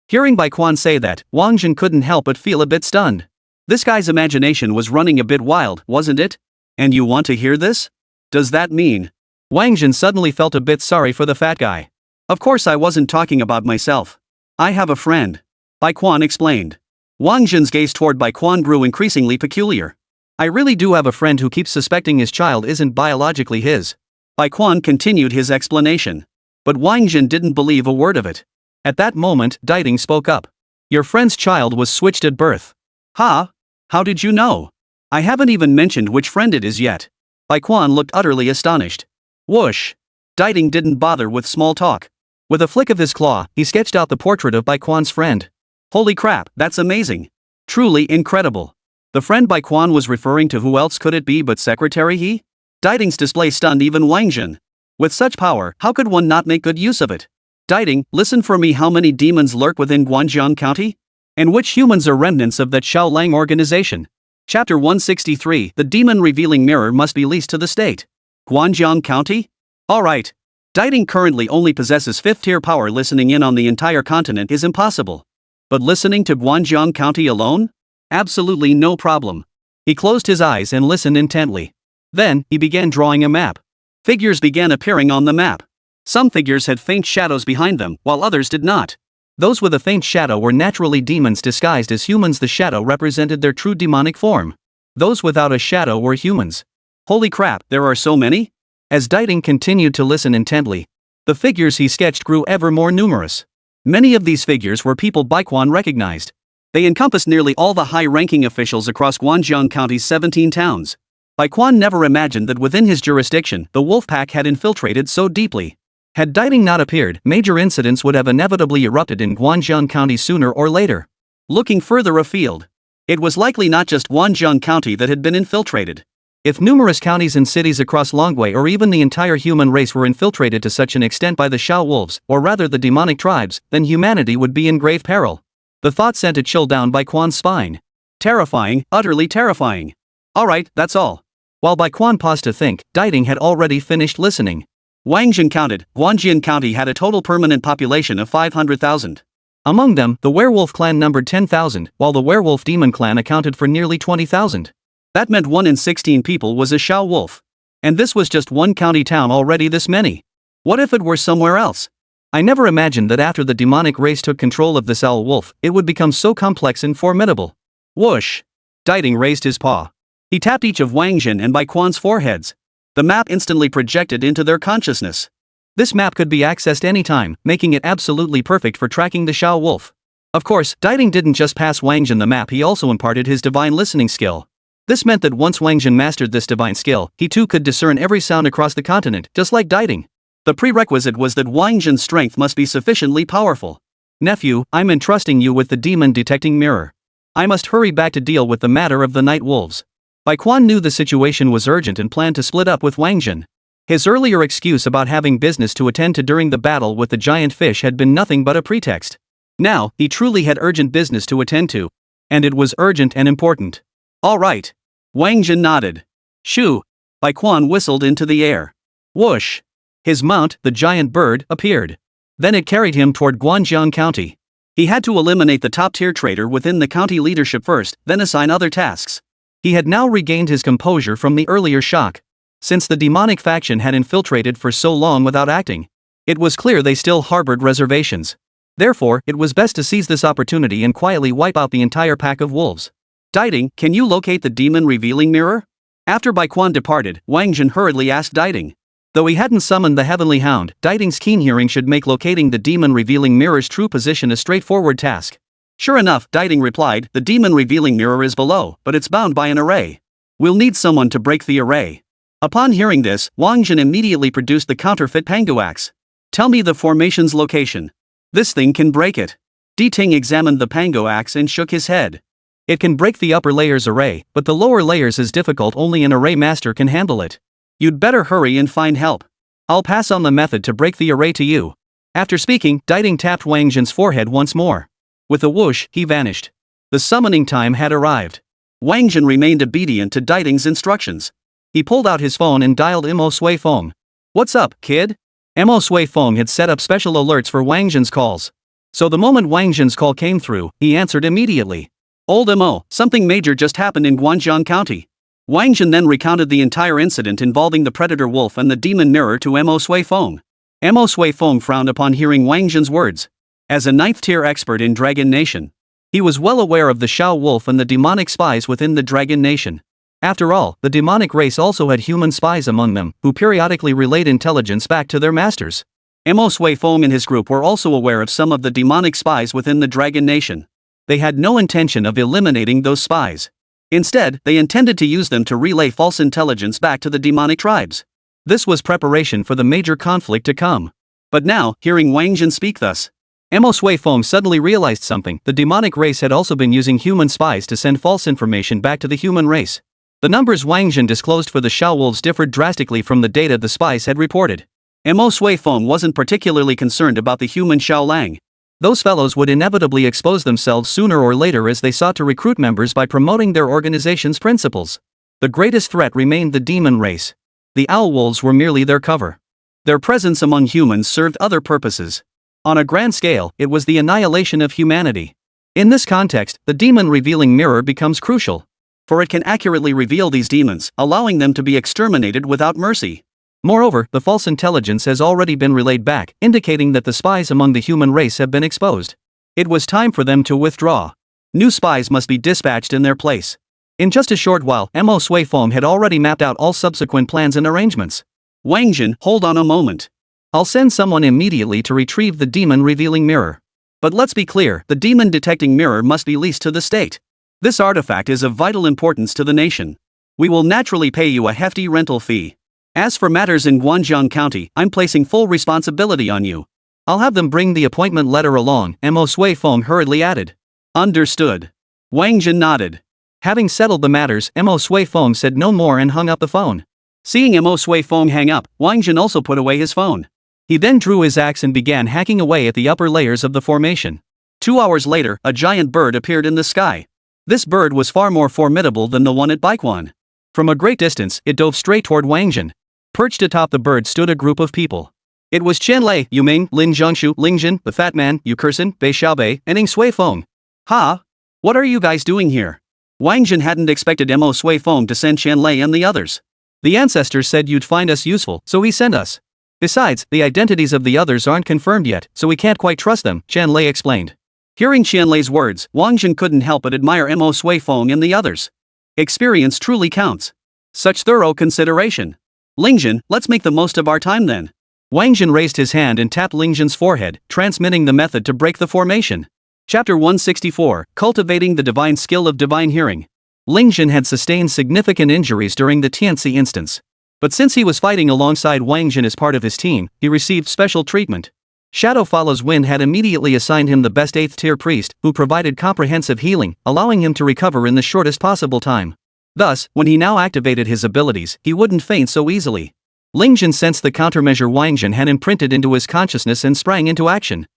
Hearing Bai Quan say that, Wáng Zhen couldn't help but feel a bit stunned. This guy's imagination was running a bit wild, wasn't it? And you want to hear this? Does that mean? Wáng Zhen suddenly felt a bit sorry for the fat guy. Of course I wasn't talking about myself. I have a friend. Bai Quan explained. Wáng Zhen's gaze toward Bai Quan grew increasingly peculiar. I really do have a friend who keeps suspecting his child isn't biologically his. Bai Quan continued his explanation. But Wáng Zhen didn't believe a word of it. At that moment, Diding spoke up. Your friend's child was switched at birth. Huh? How did you know? I haven't even mentioned which friend it is yet. Bai Quan looked utterly astonished. Whoosh! Diding didn't bother with small talk. With a flick of his claw, he sketched out the portrait of Bai Quan's friend. Holy crap, that's amazing. Truly incredible. The friend Bai Quan was referring to, who else could it be but Secretary He? Diding's display stunned even Wáng Zhen. With such power, how could one not make good use of it? Diding, listen for me, how many demons lurk within Guangjiang County? And which humans are remnants of that Shaolang organization? Chapter 163, The Demon Revealing Mirror must be leased to the state. Guangjiang County? Alright. Diding currently only possesses 5th tier power. Listening in on the entire continent is impossible. But listening to Guangjiang County alone? Absolutely no problem. He closed his eyes and listened intently. Then, he began drawing a map. Figures began appearing on the map. Some figures had faint shadows behind them, while others did not. Those with a faint shadow were naturally demons disguised as humans. The shadow represented their true demonic form. Those without a shadow were humans. Holy crap, there are so many? As Diding continued to listen intently, the figures he sketched grew ever more numerous. Many of these figures were people Bai Quan recognized. They encompassed nearly all the high-ranking officials across Guangjiang County's 17 towns. Bai Quan never imagined that within his jurisdiction, the wolf pack had infiltrated so deeply. Had Diding not appeared, major incidents would have inevitably erupted in Guangjiang County sooner or later. Looking further afield, it was likely not just Guangjiang County that had been infiltrated. If numerous counties and cities across Longwei or even the entire human race were infiltrated to such an extent by the Shao wolves, or rather the demonic tribes, then humanity would be in grave peril. The thought sent a chill down Bai Quan's spine. Terrifying, utterly terrifying. Alright, that's all. While Bai Quan paused to think, Diding had already finished listening. Wáng Zhen counted, Guangjiang County had a total permanent population of 500,000. Among them, the werewolf clan numbered 10,000, while the werewolf demon clan accounted for nearly 20,000. That meant 1 in 16 people was a Shao wolf. And this was just one county town, already this many. What if it were somewhere else? I never imagined that after the demonic race took control of the Shao wolf, it would become so complex and formidable. Whoosh! Diding raised his paw. He tapped each of Wáng Zhen and Bai Quan's foreheads. The map instantly projected into their consciousness. This map could be accessed anytime, making it absolutely perfect for tracking the Shao wolf. Of course, Diding didn't just pass Wáng Zhen the map, he also imparted his divine listening skill. This meant that once Wáng Zhen mastered this divine skill, he too could discern every sound across the continent, just like Diding. The prerequisite was that Wáng Zhen's strength must be sufficiently powerful. Nephew, I'm entrusting you with the demon detecting mirror. I must hurry back to deal with the matter of the night wolves. Bai Quan knew the situation was urgent and planned to split up with Wáng Zhen. His earlier excuse about having business to attend to during the battle with the giant fish had been nothing but a pretext. Now, he truly had urgent business to attend to. And it was urgent and important. All right. Wáng Zhen nodded. Shoo. Baikwan whistled into the air. Whoosh! His mount, the giant bird, appeared. Then it carried him toward Guangjiang County. He had to eliminate the top-tier traitor within the county leadership first, then assign other tasks. He had now regained his composure from the earlier shock. Since the demonic faction had infiltrated for so long without acting, it was clear they still harbored reservations. Therefore, it was best to seize this opportunity and quietly wipe out the entire pack of wolves. Diding, can you locate the demon revealing mirror? After Baikwan departed, Wáng Zhen hurriedly asked Diding. Though he hadn't summoned the heavenly hound, Diding's keen hearing should make locating the demon revealing mirror's true position a straightforward task. Sure enough, Diding replied, the demon revealing mirror is below, but it's bound by an array. We'll need someone to break the array. Upon hearing this, Wáng Zhen immediately produced the counterfeit Pangu axe. Tell me the formation's location. This thing can break it. Diting examined the Pangu axe and shook his head. It can break the upper layer's array, but the lower layers is difficult, only an array master can handle it. You'd better hurry and find help. I'll pass on the method to break the array to you. After speaking, Diding tapped Wáng Zhen's forehead once more. With a whoosh, he vanished. The summoning time had arrived. Wáng Zhen remained obedient to Diding's instructions. He pulled out his phone and dialed Mo Sui Fong. What's up, kid? Mo Sui Fong had set up special alerts for Wáng Zhen's calls. So the moment Wáng Zhen's call came through, he answered immediately. Old Mo, something major just happened in Guangjiang County. Wáng Zhen then recounted the entire incident involving the predator wolf and the demon mirror to Mo Sui Fong. Mo Sui Fong frowned upon hearing Wáng Zhen's words. As a 9th-tier expert in Dragon Nation, he was well aware of the Shao Wolf and the demonic spies within the Dragon Nation. After all, the demonic race also had human spies among them, who periodically relayed intelligence back to their masters. Mo Sui Fong and his group were also aware of some of the demonic spies within the Dragon Nation. They had no intention of eliminating those spies. Instead, they intended to use them to relay false intelligence back to the demonic tribes. This was preparation for the major conflict to come. But now, hearing Wáng Zhen speak thus, Mo Sui Fong suddenly realized something. The demonic race had also been using human spies to send false information back to the human race. The numbers Wáng Zhen disclosed for the Shao Wolves differed drastically from the data the spies had reported. Mo Sui Fong wasn't particularly concerned about the human Shao Lang. Those fellows would inevitably expose themselves sooner or later as they sought to recruit members by promoting their organization's principles. The greatest threat remained the demon race. The Owl Wolves were merely their cover. Their presence among humans served other purposes. On a grand scale, it was the annihilation of humanity. In this context, the demon revealing mirror becomes crucial. For it can accurately reveal these demons, allowing them to be exterminated without mercy. Moreover, the false intelligence has already been relayed back, indicating that the spies among the human race have been exposed. It was time for them to withdraw. New spies must be dispatched in their place. In just a short while, Mo Sui Fong had already mapped out all subsequent plans and arrangements. Wáng Zhen, hold on a moment. I'll send someone immediately to retrieve the demon revealing mirror. But let's be clear, the demon detecting mirror must be leased to the state. This artifact is of vital importance to the nation. We will naturally pay you a hefty rental fee. As for matters in Guangjiang County, I'm placing full responsibility on you. I'll have them bring the appointment letter along, Mo Sui Fong hurriedly added. Understood. Wáng Zhen nodded. Having settled the matters, Mo Sui Fong said no more and hung up the phone. Seeing Mo Sui Fong hang up, Wáng Zhen also put away his phone. He then drew his axe and began hacking away at the upper layers of the formation. 2 hours later, a giant bird appeared in the sky. This bird was far more formidable than the one at Baikwan. From a great distance, it dove straight toward Wáng Zhen. Perched atop the bird stood a group of people. It was Chen Lei, Yu Ming, Lin Zhongshu, Ling Jin, the Fat Man, Yu Kersen, Bei Xiaobei, and Ing Sui Fong. Ha! What are you guys doing here? Wáng Zhen hadn't expected Mo Sui Fong to send Chen Lei and the others. The ancestors said you'd find us useful, so he sent us. Besides, the identities of the others aren't confirmed yet, so we can't quite trust them, Chen Lei explained. Hearing Chen Lei's words, Wáng Zhen couldn't help but admire Mo Sui Fong and the others. Experience truly counts. Such thorough consideration. Ling Jin, let's make the most of our time then. Wáng Zhen raised his hand and tapped Ling Jin's forehead, transmitting the method to break the formation. Chapter 164, Cultivating the Divine Skill of Divine Hearing. Ling Jin had sustained significant injuries during the Tianxi instance. But since he was fighting alongside Wáng Zhen as part of his team, he received special treatment. Shadow Follows Wind had immediately assigned him the best 8th-tier priest, who provided comprehensive healing, allowing him to recover in the shortest possible time. Thus, when he now activated his abilities, he wouldn't faint so easily. Ling Jin sensed the countermeasure Wáng Zhen had imprinted into his consciousness and sprang into action.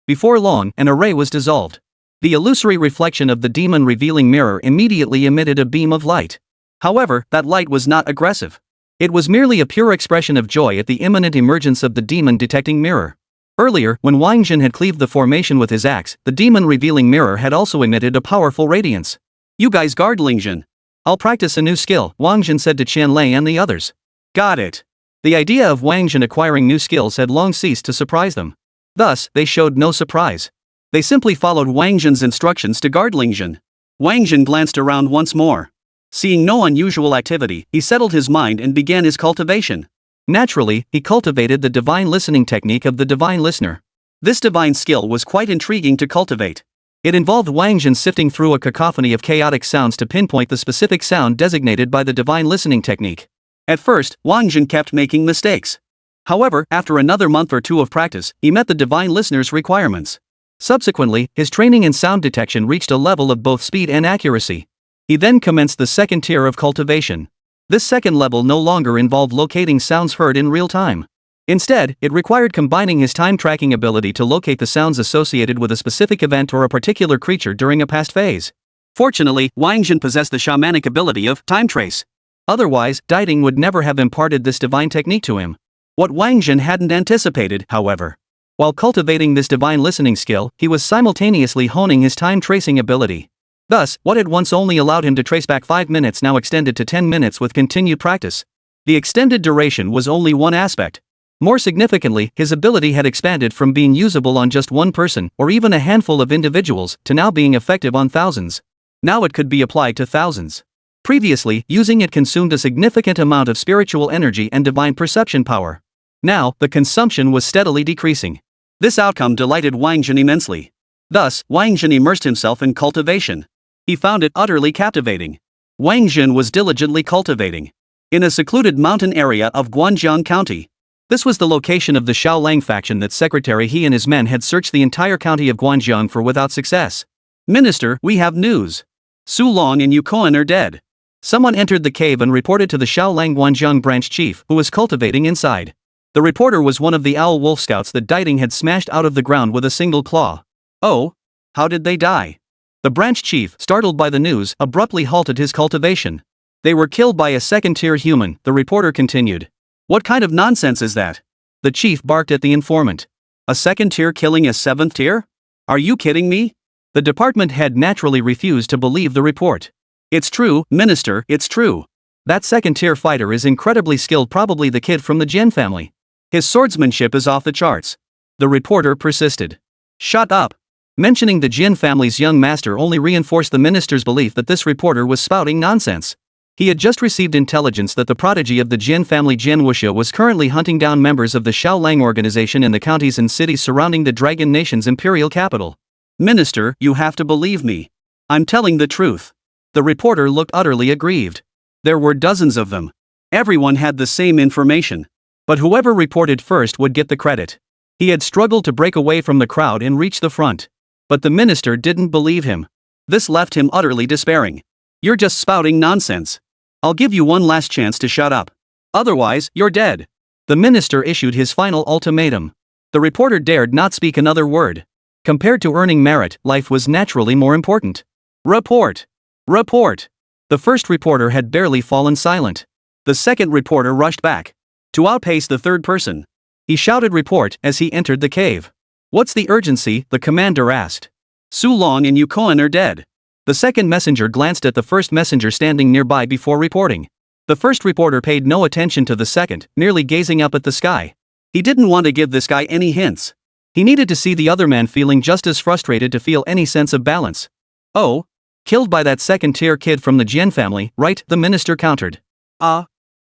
Before long, an array was dissolved. The illusory reflection of the demon revealing mirror immediately emitted a beam of light. However, that light was not aggressive. It was merely a pure expression of joy at the imminent emergence of the demon-detecting mirror. Earlier, when Wáng Zhen had cleaved the formation with his axe, the demon-revealing mirror had also emitted a powerful radiance. "You guys guard Lingzhen. I'll practice a new skill," Wáng Zhen said to Qianlei and the others. "Got it." The idea of Wáng Zhen acquiring new skills had long ceased to surprise them. Thus, they showed no surprise. They simply followed Wáng Zhen's instructions to guard Lingzhen. Wáng Zhen glanced around once more. Seeing no unusual activity, he settled his mind and began his cultivation. Naturally, he cultivated the divine listening technique of the divine listener. This divine skill was quite intriguing to cultivate. It involved Wáng Zhen sifting through a cacophony of chaotic sounds to pinpoint the specific sound designated by the divine listening technique. At first, Wáng Zhen kept making mistakes. However, after another month or two of practice, he met the divine listener's requirements. Subsequently, his training in sound detection reached a level of both speed and accuracy. He then commenced the second tier of cultivation. This second level no longer involved locating sounds heard in real time. Instead, it required combining his time-tracking ability to locate the sounds associated with a specific event or a particular creature during a past phase. Fortunately, Wáng Zhen possessed the shamanic ability of time trace. Otherwise, Diding would never have imparted this divine technique to him. What Wáng Zhen hadn't anticipated, however. While cultivating this divine listening skill, he was simultaneously honing his time-tracing ability. Thus, what had once only allowed him to trace back 5 minutes now extended to 10 minutes with continued practice. The extended duration was only one aspect. More significantly, his ability had expanded from being usable on just one person, or even a handful of individuals, to now being effective on thousands. Now it could be applied to thousands. Previously, using it consumed a significant amount of spiritual energy and divine perception power. Now, the consumption was steadily decreasing. This outcome delighted Wáng Zhen immensely. Thus, Wáng Zhen immersed himself in cultivation. He found it utterly captivating. Wáng Zhen was diligently cultivating. In a secluded mountain area of Guanjiang County. This was the location of the Shaolang faction that Secretary He and his men had searched the entire county of Guanjiang for without success. "Minister, we have news. Su Long and Yu Koan are dead." Someone entered the cave and reported to the Shaolang Guanjiang branch chief, who was cultivating inside. The reporter was one of the owl wolf scouts that Diding had smashed out of the ground with a single claw. "Oh? How did they die?" The branch chief, startled by the news, abruptly halted his cultivation. "They were killed by a second-tier human," the reporter continued. "What kind of nonsense is that?" The chief barked at the informant. "A second-tier killing a seventh-tier? Are you kidding me?" The department head naturally refused to believe the report. "It's true, Minister, it's true. That second-tier fighter is incredibly skilled, probably the kid from the Zhen family. His swordsmanship is off the charts." The reporter persisted. "Shut up." Mentioning the Jin family's young master only reinforced the minister's belief that this reporter was spouting nonsense. He had just received intelligence that the prodigy of the Jin family Jian Wuxia was currently hunting down members of the Shaolang organization in the counties and cities surrounding the Dragon Nation's imperial capital. "Minister, you have to believe me. I'm telling the truth." The reporter looked utterly aggrieved. There were dozens of them. Everyone had the same information. But whoever reported first would get the credit. He had struggled to break away from the crowd and reach the front. But the minister didn't believe him. This left him utterly despairing. "You're just spouting nonsense. I'll give you one last chance to shut up. Otherwise, you're dead." The minister issued his final ultimatum. The reporter dared not speak another word. Compared to earning merit, life was naturally more important. "Report! Report!" The first reporter had barely fallen silent. The second reporter rushed back. To outpace the third person, he shouted report as he entered the cave. "What's the urgency?" the commander asked. "Su Long and Yu Koan are dead." The second messenger glanced at the first messenger standing nearby before reporting. The first reporter paid no attention to the second, merely gazing up at the sky. He didn't want to give this guy any hints. He needed to see the other man feeling just as frustrated to feel any sense of balance. "Oh? Killed by that second-tier kid from the Jian family, right?" the minister countered.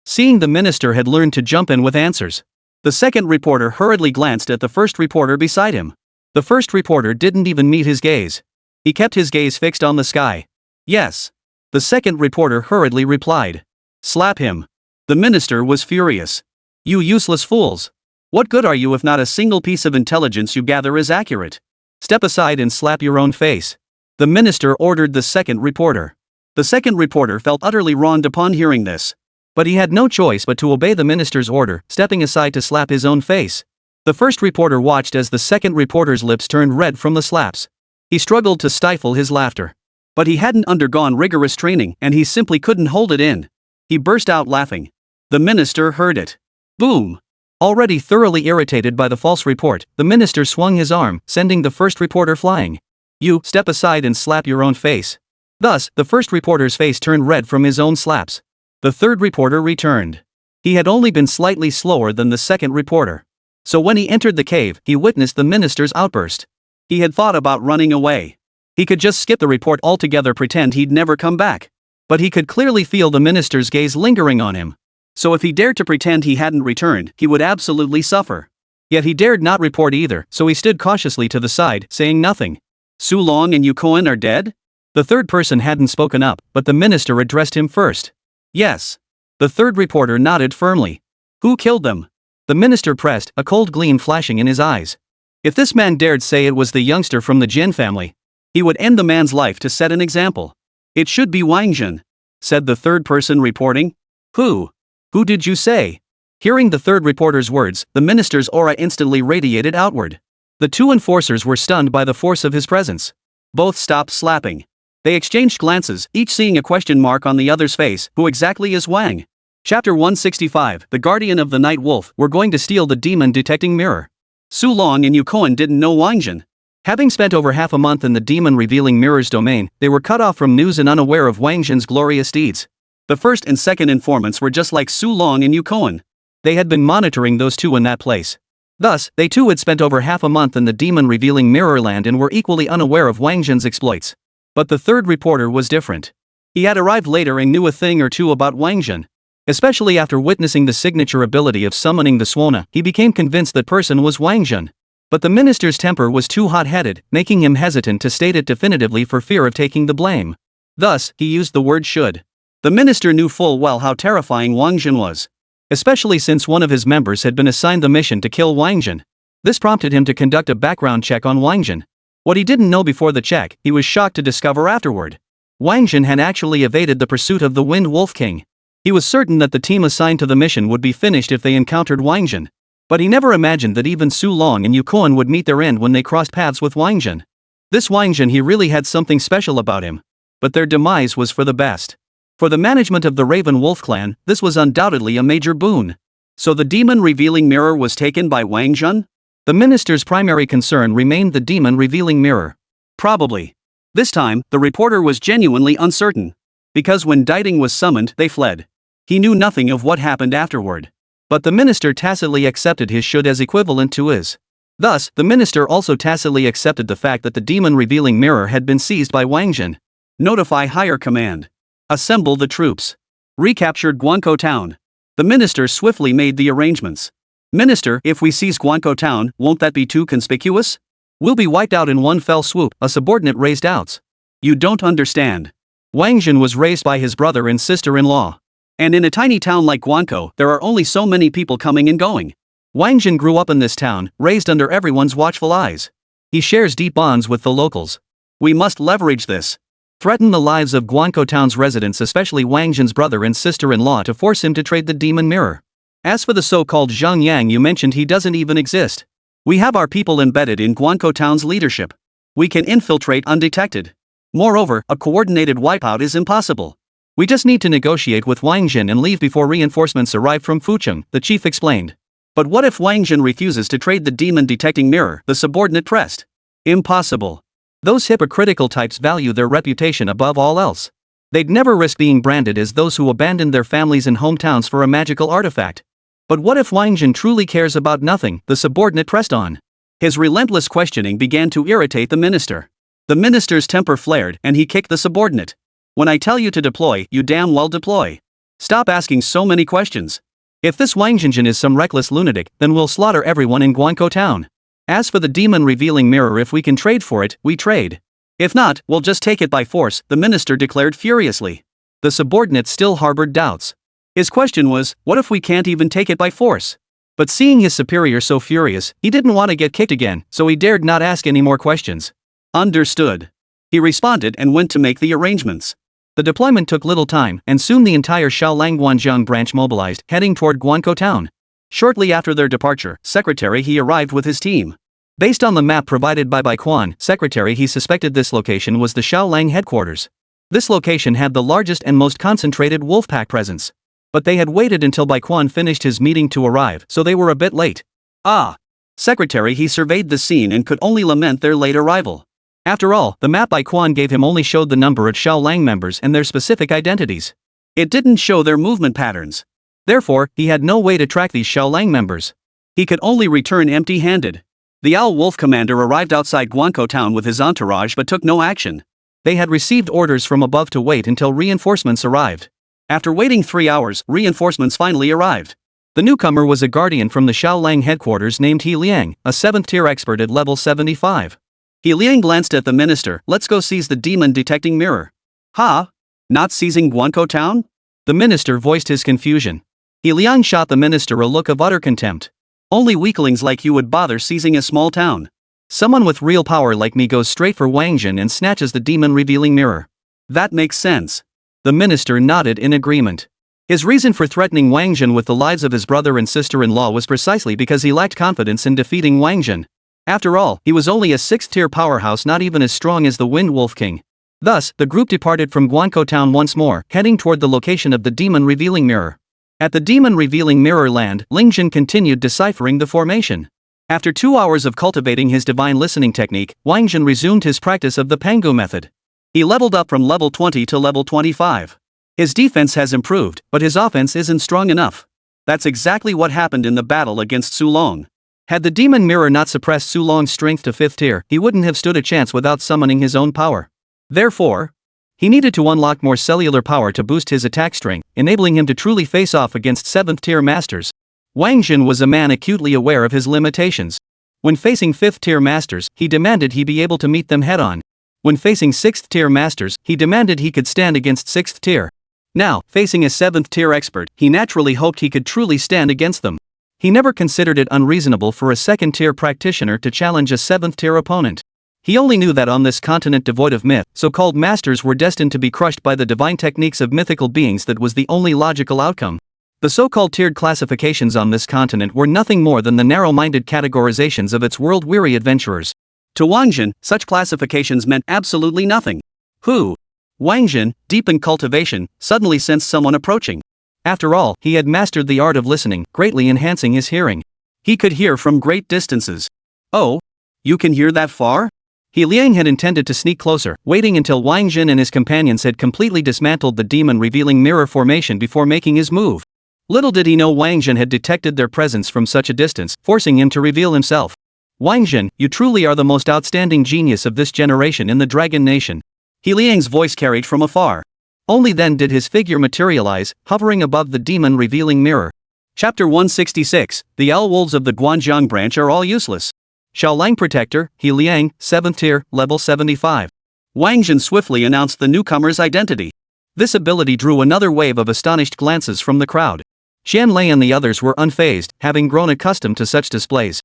Seeing the minister had learned to jump in with answers, the second reporter hurriedly glanced at the first reporter beside him. The first reporter didn't even meet his gaze. He kept his gaze fixed on the sky. "Yes." The second reporter hurriedly replied. "Slap him." The minister was furious. "You useless fools. What good are you if not a single piece of intelligence you gather is accurate? Step aside and slap your own face." The minister ordered the second reporter. The second reporter felt utterly wronged upon hearing this. But he had no choice but to obey the minister's order, stepping aside to slap his own face. The first reporter watched as the second reporter's lips turned red from the slaps. He struggled to stifle his laughter. But he hadn't undergone rigorous training and he simply couldn't hold it in. He burst out laughing. The minister heard it. Boom! Already thoroughly irritated by the false report, the minister swung his arm, sending the first reporter flying. You, step aside and slap your own face. Thus, the first reporter's face turned red from his own slaps. The third reporter returned. He had only been slightly slower than the second reporter. So when he entered the cave, he witnessed the minister's outburst. He had thought about running away. He could just skip the report altogether, pretend he'd never come back. But he could clearly feel the minister's gaze lingering on him. So if he dared to pretend he hadn't returned, he would absolutely suffer. Yet he dared not report either, so he stood cautiously to the side, saying nothing. Su Long and Yukoan are dead? The third person hadn't spoken up, but the minister addressed him first. Yes. The third reporter nodded firmly. Who killed them? The minister pressed, a cold gleam flashing in his eyes. If this man dared say it was the youngster from the Jin family, he would end the man's life to set an example. It should be Wáng Zhen, said the third person reporting. Who? Who did you say? Hearing the third reporter's words, the minister's aura instantly radiated outward. The two enforcers were stunned by the force of his presence. Both stopped slapping. They exchanged glances, each seeing a question mark on the other's face. Who exactly is Wang? Chapter 165, The Guardian of the Night Wolf. We're going to steal the demon detecting mirror. Su Long and Yukoan didn't know Wáng Zhen. Having spent over half a month in the demon revealing mirror's domain, they were cut off from news and unaware of Wáng Zhen's glorious deeds. The first and second informants were just like Su Long and Yukoan. They had been monitoring those two in that place. Thus, they too had spent over half a month in the demon revealing mirror land and were equally unaware of Wáng Zhen's exploits. But the third reporter was different. He had arrived later and knew a thing or two about Wáng Zhen. Especially after witnessing the signature ability of summoning the Suona, he became convinced that person was Wáng Zhen. But the minister's temper was too hot-headed, making him hesitant to state it definitively for fear of taking the blame. Thus, he used the word should. The minister knew full well how terrifying Wáng Zhen was. Especially since one of his members had been assigned the mission to kill Wáng Zhen. This prompted him to conduct a background check on Wáng Zhen. What he didn't know before the check, he was shocked to discover afterward. Wáng Zhen had actually evaded the pursuit of the Wind Wolf King. He was certain that the team assigned to the mission would be finished if they encountered Wáng Zhen. But he never imagined that even Su Long and Yukoan would meet their end when they crossed paths with Wáng Zhen. This Wáng Zhen, he really had something special about him. But their demise was for the best. For the management of the Raven Wolf clan, this was undoubtedly a major boon. So the demon revealing mirror was taken by Wáng Zhen? The minister's primary concern remained the demon revealing mirror. Probably. This time, the reporter was genuinely uncertain. Because when Diting was summoned, they fled. He knew nothing of what happened afterward. But the minister tacitly accepted his should as equivalent to his. Thus, the minister also tacitly accepted the fact that the demon revealing mirror had been seized by Wáng Zhen. Notify higher command. Assemble the troops. Recaptured Guanko town. The minister swiftly made the arrangements. Minister, if we seize Guanko town, won't that be too conspicuous? We'll be wiped out in one fell swoop, a subordinate raised doubts. You don't understand. Wáng Zhen was raised by his brother and sister-in-law. And in a tiny town like Guanko, there are only so many people coming and going. Wáng Zhen grew up in this town, raised under everyone's watchful eyes. He shares deep bonds with the locals. We must leverage this. Threaten the lives of Guanko town's residents, especially Wáng Zhen's brother and sister-in-law, to force him to trade the demon mirror. As for the so-called Zhang Yang you mentioned, he doesn't even exist. We have our people embedded in Guanko town's leadership. We can infiltrate undetected. Moreover, a coordinated wipeout is impossible. We just need to negotiate with Wáng Zhen and leave before reinforcements arrive from Fucheng, the chief explained. But what if Wáng Zhen refuses to trade the demon detecting mirror? The subordinate pressed. Impossible. Those hypocritical types value their reputation above all else. They'd never risk being branded as those who abandoned their families and hometowns for a magical artifact. But what if Wáng Zhen truly cares about nothing? The subordinate pressed on. His relentless questioning began to irritate the minister. The minister's temper flared and he kicked the subordinate. When I tell you to deploy, you damn well deploy. Stop asking so many questions. If this Wáng Zhen is some reckless lunatic, then we'll slaughter everyone in Guanko town. As for the demon revealing mirror, if we can trade for it, we trade. If not, we'll just take it by force, the minister declared furiously. The subordinate still harbored doubts. His question was, what if we can't even take it by force? But seeing his superior so furious, he didn't want to get kicked again, so he dared not ask any more questions. Understood. He responded and went to make the arrangements. The deployment took little time, and soon the entire Shaolang Guanzhong branch mobilized, heading toward Guanko town. Shortly after their departure, Secretary He arrived with his team. Based on the map provided by Quan, Secretary He suspected this location was the Shaolang headquarters. This location had the largest and most concentrated wolfpack presence. But they had waited until Bai Quan finished his meeting to arrive, so they were a bit late. Ah. Secretary, he surveyed the scene and could only lament their late arrival. After all, the map Bai Quan gave him only showed the number of Xiaolang members and their specific identities. It didn't show their movement patterns. Therefore, he had no way to track these Xiaolang members. He could only return empty-handed. The Owl Wolf commander arrived outside Guankou town with his entourage but took no action. They had received orders from above to wait until reinforcements arrived. After waiting 3 hours, reinforcements finally arrived. The newcomer was a guardian from the Xiaolang headquarters named He Liang, a 7th-tier expert at level 75. He Liang glanced at the minister. Let's go seize the demon-detecting mirror. Ha? Not seizing Guankou town? The minister voiced his confusion. He Liang shot the minister a look of utter contempt. Only weaklings like you would bother seizing a small town. Someone with real power like me goes straight for Wáng Zhen and snatches the demon-revealing mirror. That makes sense. The minister nodded in agreement. His reason for threatening Wáng Zhen with the lives of his brother and sister-in-law was precisely because he lacked confidence in defeating Wáng Zhen. After all, he was only a 6th-tier powerhouse, not even as strong as the Wind Wolf King. Thus, the group departed from Guankou town once more, heading toward the location of the demon-revealing mirror. At the demon-revealing mirror land, Ling Zhen continued deciphering the formation. After 2 hours of cultivating his divine listening technique, Wáng Zhen resumed his practice of the Pangu method. He leveled up from level 20 to level 25. His defense has improved, but his offense isn't strong enough. That's exactly what happened in the battle against Su Long. Had the demon mirror not suppressed Su Long's strength to 5th tier, he wouldn't have stood a chance without summoning his own power. Therefore, he needed to unlock more cellular power to boost his attack strength, enabling him to truly face off against 7th-tier masters. Wáng Zhen was a man acutely aware of his limitations. When facing 5th-tier masters, he demanded he be able to meet them head-on. When facing 6th-tier masters, he demanded he could stand against 6th tier. Now, facing a 7th-tier expert, he naturally hoped he could truly stand against them. He never considered it unreasonable for a 2nd-tier practitioner to challenge a 7th-tier opponent. He only knew that on this continent devoid of myth, so-called masters were destined to be crushed by the divine techniques of mythical beings. That was the only logical outcome. The so-called tiered classifications on this continent were nothing more than the narrow-minded categorizations of its world-weary adventurers. To Wáng Zhen, such classifications meant absolutely nothing. Who? Wáng Zhen, deep in cultivation, suddenly sensed someone approaching. After all, he had mastered the art of listening, greatly enhancing his hearing. He could hear from great distances. Oh? You can hear that far? He Liang had intended to sneak closer, waiting until Wáng Zhen and his companions had completely dismantled the demon-revealing mirror formation before making his move. Little did he know Wáng Zhen had detected their presence from such a distance, forcing him to reveal himself. Wáng Zhen, you truly are the most outstanding genius of this generation in the Dragon Nation. He Liang's voice carried from afar. Only then did his figure materialize, hovering above the demon-revealing mirror. Chapter 166, The Owl Wolves of the Guanzhong branch are all useless. Xiaolang Protector, He Liang, 7th tier, level 75. Wáng Zhen swiftly announced the newcomer's identity. This ability drew another wave of astonished glances from the crowd. Xian Lei and the others were unfazed, having grown accustomed to such displays.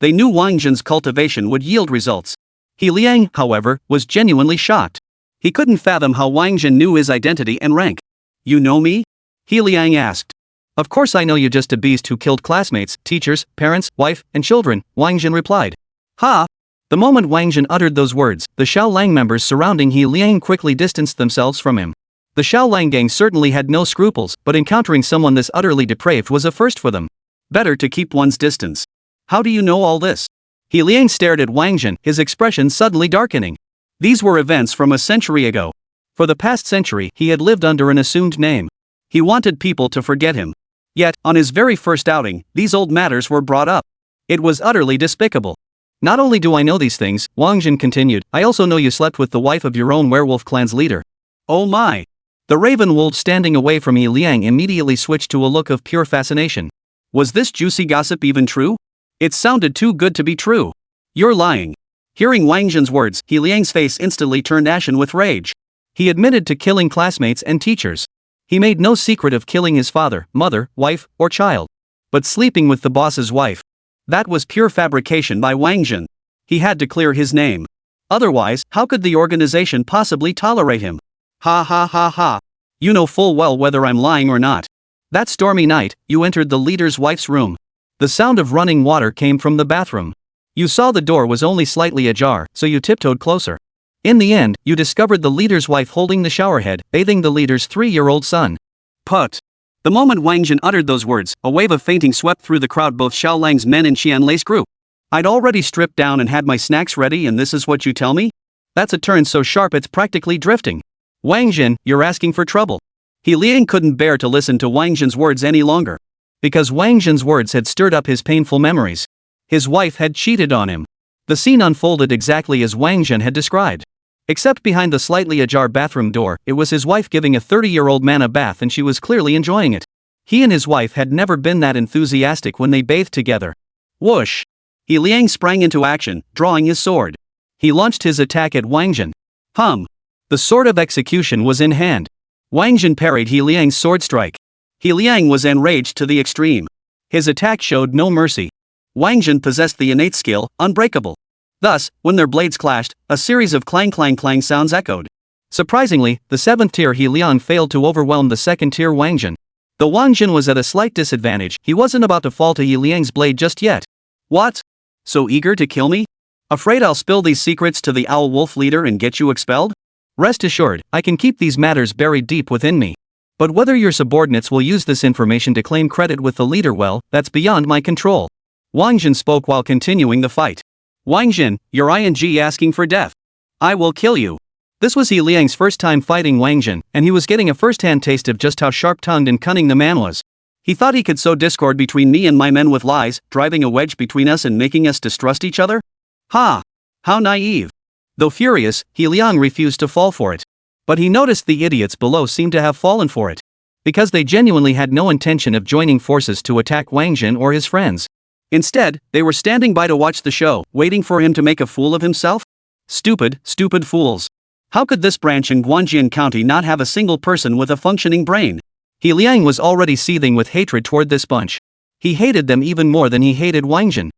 They knew Wáng Zhen's cultivation would yield results. He Liang, however, was genuinely shocked. He couldn't fathom how Wáng Zhen knew his identity and rank. You know me? He Liang asked. Of course I know you, just a beast who killed classmates, teachers, parents, wife, and children, Wáng Zhen replied. Ha! The moment Wáng Zhen uttered those words, the Xiaolang members surrounding He Liang quickly distanced themselves from him. The Xiaolang gang certainly had no scruples, but encountering someone this utterly depraved was a first for them. Better to keep one's distance. How do you know all this? He Liang stared at Wáng Zhen, his expression suddenly darkening. These were events from a century ago. For the past century, he had lived under an assumed name. He wanted people to forget him. Yet, on his very first outing, these old matters were brought up. It was utterly despicable. Not only do I know these things, Wáng Zhen continued, I also know you slept with the wife of your own werewolf clan's leader. Oh my! The raven wolf standing away from He Liang immediately switched to a look of pure fascination. Was this juicy gossip even true? It sounded too good to be true. You're lying. Hearing Wáng Zhen's words, He Liang's face instantly turned ashen with rage. He admitted to killing classmates and teachers. He made no secret of killing his father, mother, wife, or child. But sleeping with the boss's wife, that was pure fabrication by Wáng Zhen. He had to clear his name. Otherwise, how could the organization possibly tolerate him? Ha ha ha ha. You know full well whether I'm lying or not. That stormy night, you entered the leader's wife's room. The sound of running water came from the bathroom. You saw the door was only slightly ajar, so you tiptoed closer. In the end, you discovered the leader's wife holding the showerhead, bathing the leader's 3-year-old son. Put. The moment Wáng Zhen uttered those words, a wave of fainting swept through the crowd, both Xiao Lang's men and Qianlei's group. I'd already stripped down and had my snacks ready, and this is what you tell me? That's a turn so sharp it's practically drifting. Wáng Zhen, you're asking for trouble. He Liang couldn't bear to listen to Wáng Zhen's words any longer. Because Wáng Zhen's words had stirred up his painful memories. His wife had cheated on him. The scene unfolded exactly as Wáng Zhen had described. Except behind the slightly ajar bathroom door, it was his wife giving a 30-year-old man a bath, and she was clearly enjoying it. He and his wife had never been that enthusiastic when they bathed together. Whoosh! He Liang sprang into action, drawing his sword. He launched his attack at Wáng Zhen. The sword of execution was in hand. Wáng Zhen parried He Liang's sword strike. He Liang was enraged to the extreme. His attack showed no mercy. Wáng Zhen possessed the innate skill, unbreakable. Thus, when their blades clashed, a series of clang-clang-clang sounds echoed. Surprisingly, the 7th tier He Liang failed to overwhelm the 2nd tier Wáng Zhen. Though Wáng Zhen was at a slight disadvantage, he wasn't about to fall to He Liang's blade just yet. What? So eager to kill me? Afraid I'll spill these secrets to the Owl Wolf leader and get you expelled? Rest assured, I can keep these matters buried deep within me. But whether your subordinates will use this information to claim credit with the leader, well, that's beyond my control. Wáng Zhen spoke while continuing the fight. Wáng Zhen, you're asking for death. I will kill you. This was He Liang's first time fighting Wáng Zhen, and he was getting a first-hand taste of just how sharp-tongued and cunning the man was. He thought he could sow discord between me and my men with lies, driving a wedge between us and making us distrust each other? Ha! How naive. Though furious, He Liang refused to fall for it. But he noticed the idiots below seemed to have fallen for it. Because they genuinely had no intention of joining forces to attack Wáng Zhen or his friends. Instead, they were standing by to watch the show, waiting for him to make a fool of himself? Stupid, stupid fools. How could this branch in Guanjian County not have a single person with a functioning brain? He Liang was already seething with hatred toward this bunch. He hated them even more than he hated Wáng Zhen.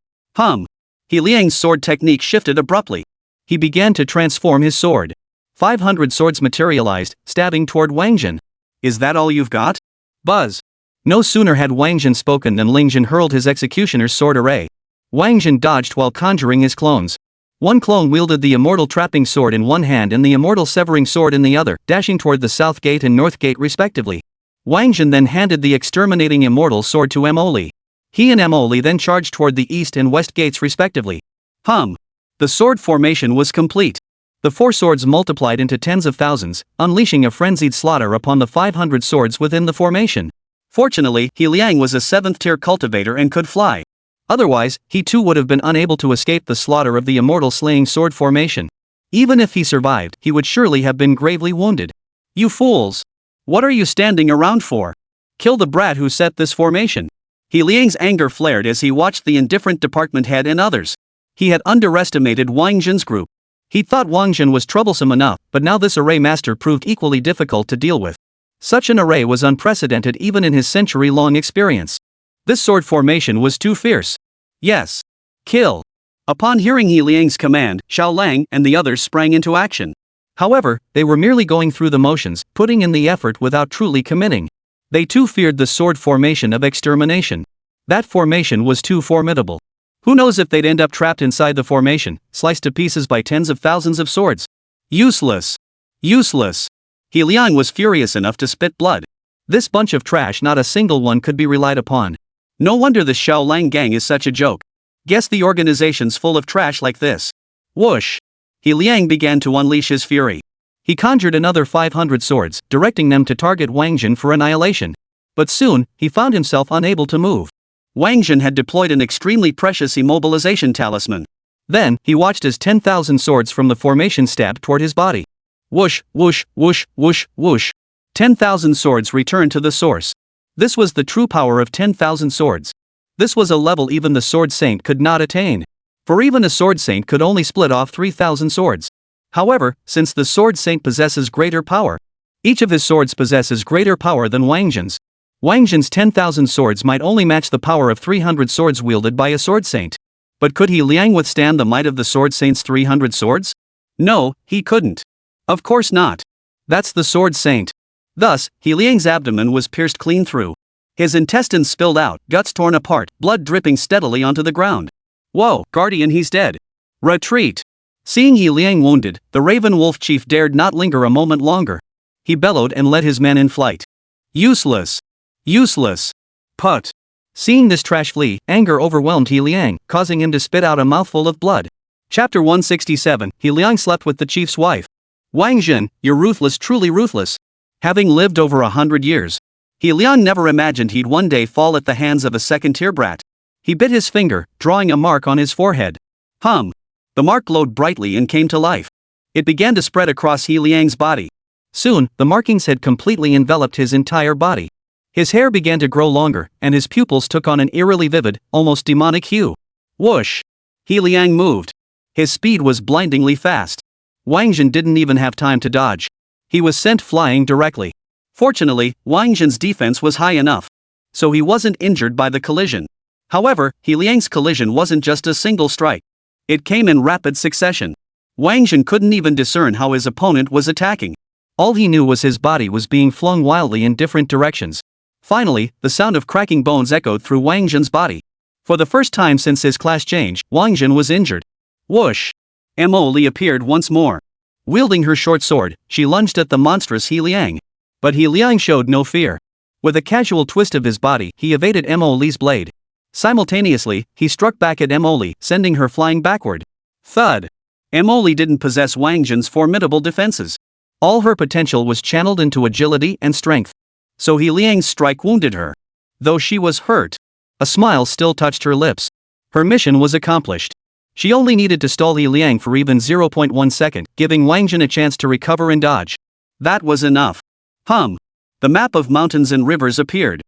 He Liang's sword technique shifted abruptly. He began to transform his sword. 500 swords materialized, stabbing toward Wáng Zhen. Is that all you've got? Buzz. No sooner had Wáng Zhen spoken than Ling Zhen hurled his executioner's sword array. Wáng Zhen dodged while conjuring his clones. One clone wielded the immortal trapping sword in one hand and the immortal severing sword in the other, dashing toward the south gate and north gate respectively. Wáng Zhen then handed the exterminating immortal sword to Mo Li. He and Mo Li then charged toward the east and west gates respectively. The sword formation was complete. The 4 swords multiplied into tens of thousands, unleashing a frenzied slaughter upon the 500 swords within the formation. Fortunately, He Liang was a 7th tier cultivator and could fly. Otherwise, he too would have been unable to escape the slaughter of the immortal slaying sword formation. Even if he survived, he would surely have been gravely wounded. You fools! What are you standing around for? Kill the brat who set this formation. He Liang's anger flared as he watched the indifferent department head and others. He had underestimated Wáng Zhen's group. He thought Wáng Zhen was troublesome enough, but now this array master proved equally difficult to deal with. Such an array was unprecedented even in his century-long experience. This sword formation was too fierce. Yes. Kill. Upon hearing He Liang's command, Xiao Lang and the others sprang into action. However, they were merely going through the motions, putting in the effort without truly committing. They too feared the sword formation of extermination. That formation was too formidable. Who knows if they'd end up trapped inside the formation, sliced to pieces by tens of thousands of swords. Useless. Useless. He Liang was furious enough to spit blood. This bunch of trash, not a single one could be relied upon. No wonder the Xiao Lang gang is such a joke. Guess the organization's full of trash like this. Whoosh. He Liang began to unleash his fury. He conjured another 500 swords, directing them to target Wáng Zhen for annihilation. But soon, he found himself unable to move. Wáng Zhen had deployed an extremely precious immobilization talisman. Then, he watched as 10,000 swords from the formation stabbed toward his body. Whoosh, whoosh, whoosh, whoosh, whoosh. 10,000 swords returned to the source. This was the true power of 10,000 swords. This was a level even the Sword Saint could not attain. For even a Sword Saint could only split off 3,000 swords. However, since the Sword Saint possesses greater power, each of his swords possesses greater power than Wáng Zhen's. Wáng Zhen's 10,000 swords might only match the power of 300 swords wielded by a Sword Saint. But could He Liang withstand the might of the Sword Saint's 300 swords? No, he couldn't. Of course not. That's the Sword Saint. Thus, He Liang's abdomen was pierced clean through. His intestines spilled out, guts torn apart, blood dripping steadily onto the ground. Whoa, Guardian, he's dead. Retreat. Seeing He Liang wounded, the Raven Wolf chief dared not linger a moment longer. He bellowed and led his men in flight. Useless. Useless. Put. Seeing this trash flee, anger overwhelmed He Liang, causing him to spit out a mouthful of blood. Chapter 167, He Liang slept with the chief's wife. Wáng Zhen, you're ruthless, truly ruthless. Having lived over 100 years, He Liang never imagined he'd one day fall at the hands of a second-tier brat. He bit his finger, drawing a mark on his forehead. The mark glowed brightly and came to life. It began to spread across He Liang's body. Soon, the markings had completely enveloped his entire body. His hair began to grow longer, and his pupils took on an eerily vivid, almost demonic hue. Whoosh! He Liang moved. His speed was blindingly fast. Wáng Zhen didn't even have time to dodge. He was sent flying directly. Fortunately, Wáng Zhen's defense was high enough, so he wasn't injured by the collision. However, He Liang's collision wasn't just a single strike. It came in rapid succession. Wáng Zhen couldn't even discern how his opponent was attacking. All he knew was his body was being flung wildly in different directions. Finally, the sound of cracking bones echoed through Wáng Zhen's body. For the first time since his class change, Wáng Zhen was injured. Whoosh! Emily appeared once more. Wielding her short sword, she lunged at the monstrous He Liang. But He Liang showed no fear. With a casual twist of his body, he evaded Emily's blade. Simultaneously, he struck back at Emily, sending her flying backward. Thud! Emily didn't possess Wáng Zhen's formidable defenses. All her potential was channeled into agility and strength. So He Liang's strike wounded her. Though she was hurt, a smile still touched her lips. Her mission was accomplished. She only needed to stall He Liang for even 0.1 second, giving Wáng Zhen a chance to recover and dodge. That was enough. The map of mountains and rivers appeared.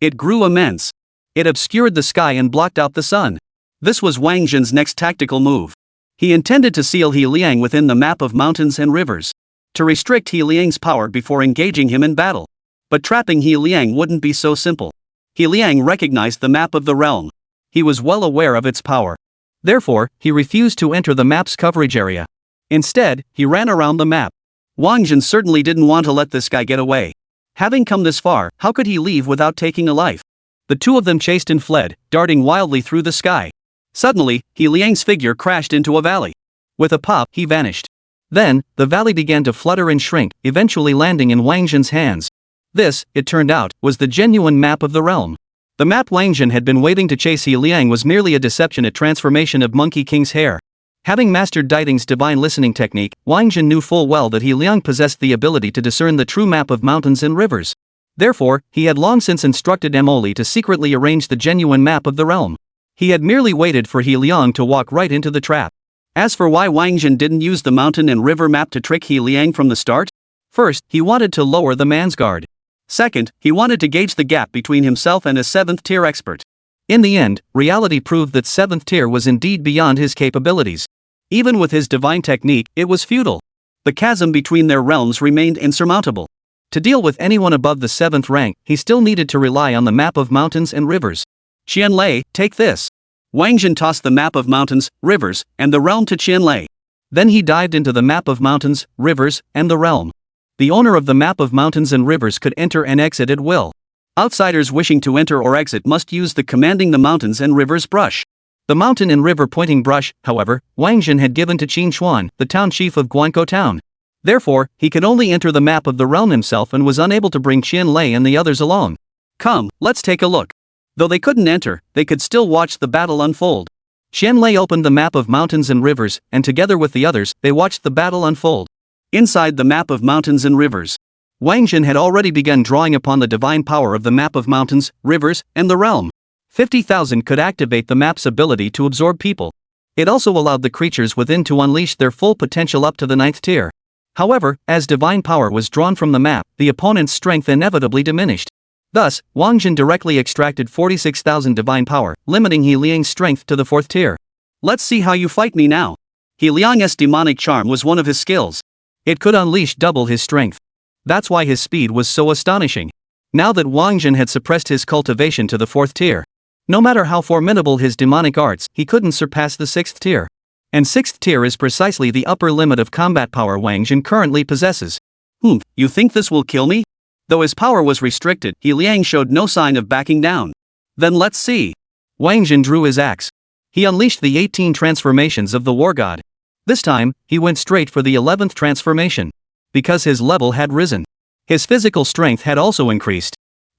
It grew immense. It obscured the sky and blocked out the sun. This was Wáng Zhen's next tactical move. He intended to seal He Liang within the map of mountains and rivers, to restrict He Liang's power before engaging him in battle. But trapping He Liang wouldn't be so simple. He Liang recognized the map of the realm. He was well aware of its power. Therefore, he refused to enter the map's coverage area. Instead, he ran around the map. Wáng Zhen certainly didn't want to let this guy get away. Having come this far, how could he leave without taking a life? The two of them chased and fled, darting wildly through the sky. Suddenly, He Liang's figure crashed into a valley. With a pop, he vanished. Then, the valley began to flutter and shrink, eventually landing in Wáng Zhen's hands. This, it turned out, was the genuine map of the realm. The map Wáng Zhen had been waiting to chase He Liang was merely a deception at transformation of Monkey King's hair. Having mastered Daiting's divine listening technique, Wáng Zhen knew full well that He Liang possessed the ability to discern the true map of mountains and rivers. Therefore, he had long since instructed Emily to secretly arrange the genuine map of the realm. He had merely waited for He Liang to walk right into the trap. As for why Wáng Zhen didn't use the mountain and river map to trick He Liang from the start? First, he wanted to lower the man's guard. Second, he wanted to gauge the gap between himself and a 7th-tier expert. In the end, reality proved that 7th tier was indeed beyond his capabilities. Even with his divine technique, it was futile. The chasm between their realms remained insurmountable. To deal with anyone above the 7th rank, he still needed to rely on the map of mountains and rivers. Qianlei, take this. Wáng Zhen tossed the map of mountains, rivers, and the realm to Qianlei. Then he dived into the map of mountains, rivers, and the realm. The owner of the map of mountains and rivers could enter and exit at will. Outsiders wishing to enter or exit must use the commanding the mountains and rivers brush. The mountain and river pointing brush, however, Wáng Zhen had given to Qin Xuan, the town chief of Guankou town. Therefore, he could only enter the map of the realm himself and was unable to bring Qianlei and the others along. Come, let's take a look. Though they couldn't enter, they could still watch the battle unfold. Qianlei opened the map of mountains and rivers, and together with the others, they watched the battle unfold. Inside the map of mountains and rivers, Wáng Zhen had already begun drawing upon the divine power of the map of mountains, rivers, and the realm. 50,000 could activate the map's ability to absorb people. It also allowed the creatures within to unleash their full potential up to the 9th tier. However, as divine power was drawn from the map, the opponent's strength inevitably diminished. Thus, Wáng Zhen directly extracted 46,000 divine power, limiting He Liang's strength to the 4th tier. Let's see how you fight me now. He Liang's demonic charm was one of his skills. It could unleash double his strength. That's why his speed was so astonishing. Now that Wáng Zhen had suppressed his cultivation to the 4th tier, no matter how formidable his demonic arts, he couldn't surpass the 6th tier. And 6th tier is precisely the upper limit of combat power Wáng Zhen currently possesses. You think this will kill me? Though his power was restricted, He Liang showed no sign of backing down. Then let's see. Wáng Zhen drew his axe. He unleashed the 18 transformations of the war god. This time, he went straight for the 11th transformation. Because his level had risen, his physical strength had also increased.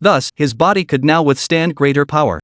Thus, his body could now withstand greater power.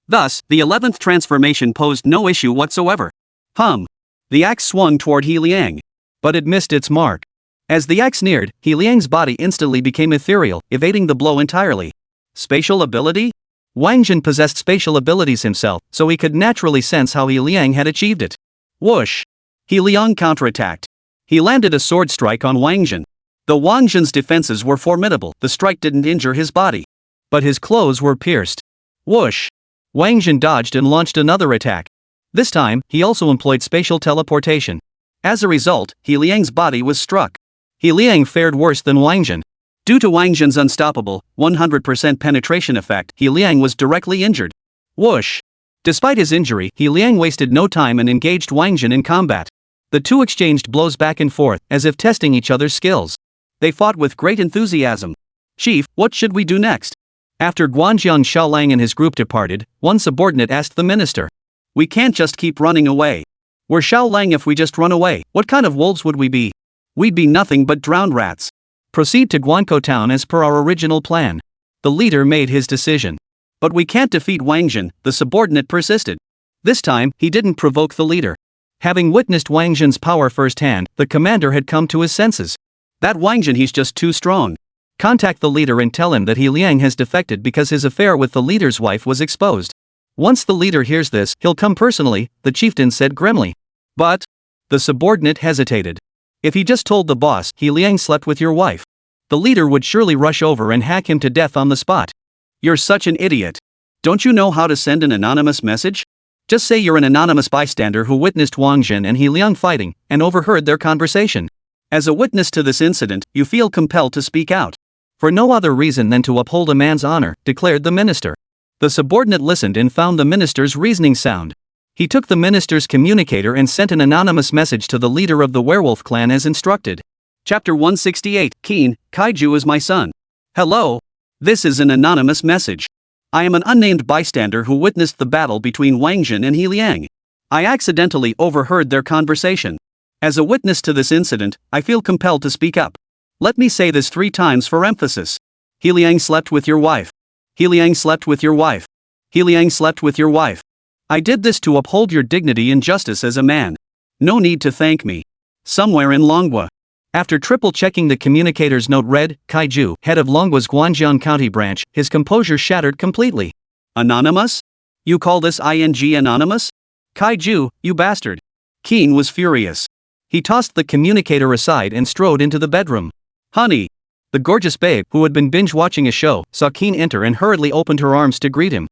Thus, the 11th transformation posed no issue whatsoever. The axe swung toward He Liang. But it missed its mark. As the axe neared, He Liang's body instantly became ethereal, evading the blow entirely. Spatial ability? Wáng Zhen possessed spatial abilities himself, so he could naturally sense how He Liang had achieved it. Whoosh! He Liang counterattacked. He landed a sword strike on Wáng Zhen. Though Wáng Zhen's defenses were formidable, the strike didn't injure his body. But his clothes were pierced. Whoosh! Wáng Zhen dodged and launched another attack. This time, he also employed spatial teleportation. As a result, He Liang's body was struck. He Liang fared worse than Wáng Zhen. Due to Wáng Zhen's unstoppable, 100% penetration effect, He Liang was directly injured. Whoosh! Despite his injury, He Liang wasted no time and engaged Wáng Zhen in combat. The two exchanged blows back and forth, as if testing each other's skills. They fought with great enthusiasm. Chief, what should we do next? After Guanjiang Xiaolang and his group departed, one subordinate asked the minister. We can't just keep running away. We're Xiaolang. If we just run away, what kind of wolves would we be? We'd be nothing but drowned rats. Proceed to Guankou town as per our original plan. The leader made his decision. But we can't defeat Wáng Zhen, the subordinate persisted. This time, he didn't provoke the leader. Having witnessed Wáng Zhen's power firsthand, the commander had come to his senses. That Wáng Zhen, he's just too strong. Contact the leader and tell him that He Liang has defected because his affair with the leader's wife was exposed. Once the leader hears this, he'll come personally, the chieftain said grimly. But the subordinate hesitated. If he just told the boss, He Liang slept with your wife, the leader would surely rush over and hack him to death on the spot. You're such an idiot. Don't you know how to send an anonymous message? Just say you're an anonymous bystander who witnessed Wáng Zhen and He Liang fighting, and overheard their conversation. As a witness to this incident, you feel compelled to speak out. For no other reason than to uphold a man's honor, declared the minister. The subordinate listened and found the minister's reasoning sound. He took the minister's communicator and sent an anonymous message to the leader of the werewolf clan as instructed. Chapter 168, Keen, Kaiju is my son. Hello. This is an anonymous message. I am an unnamed bystander who witnessed the battle between Wáng Zhen and He Liang. I accidentally overheard their conversation. As a witness to this incident, I feel compelled to speak up. Let me say this 3 times for emphasis. He Liang slept with your wife. He Liang slept with your wife. He Liang slept with your wife. I did this to uphold your dignity and justice as a man. No need to thank me. Somewhere in Longhua. After triple-checking the communicator's note read, Kaiju, head of Longhua's Guanjiang County branch, his composure shattered completely. Anonymous? You call this ING anonymous? Kaiju, you bastard. Keen was furious. He tossed the communicator aside and strode into the bedroom. Honey. The gorgeous babe, who had been binge-watching a show, saw Keen enter and hurriedly opened her arms to greet him.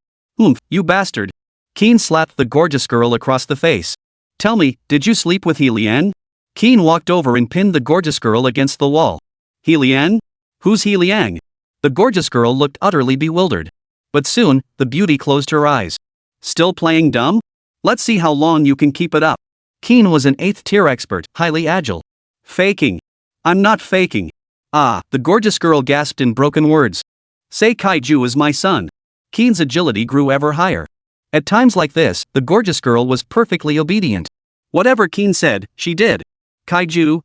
You bastard. Keen slapped the gorgeous girl across the face. Tell me, did you sleep with He Liang? Keen walked over and pinned the gorgeous girl against the wall. He Liang? Who's He Liang? The gorgeous girl looked utterly bewildered. But soon, the beauty closed her eyes. Still playing dumb? Let's see how long you can keep it up. Keen was an 8th-tier expert, highly agile. Faking. I'm not faking. The gorgeous girl gasped in broken words. Say Kaiju is my son. Keen's agility grew ever higher. At times like this, the gorgeous girl was perfectly obedient. Whatever Keen said, she did. Kaiju,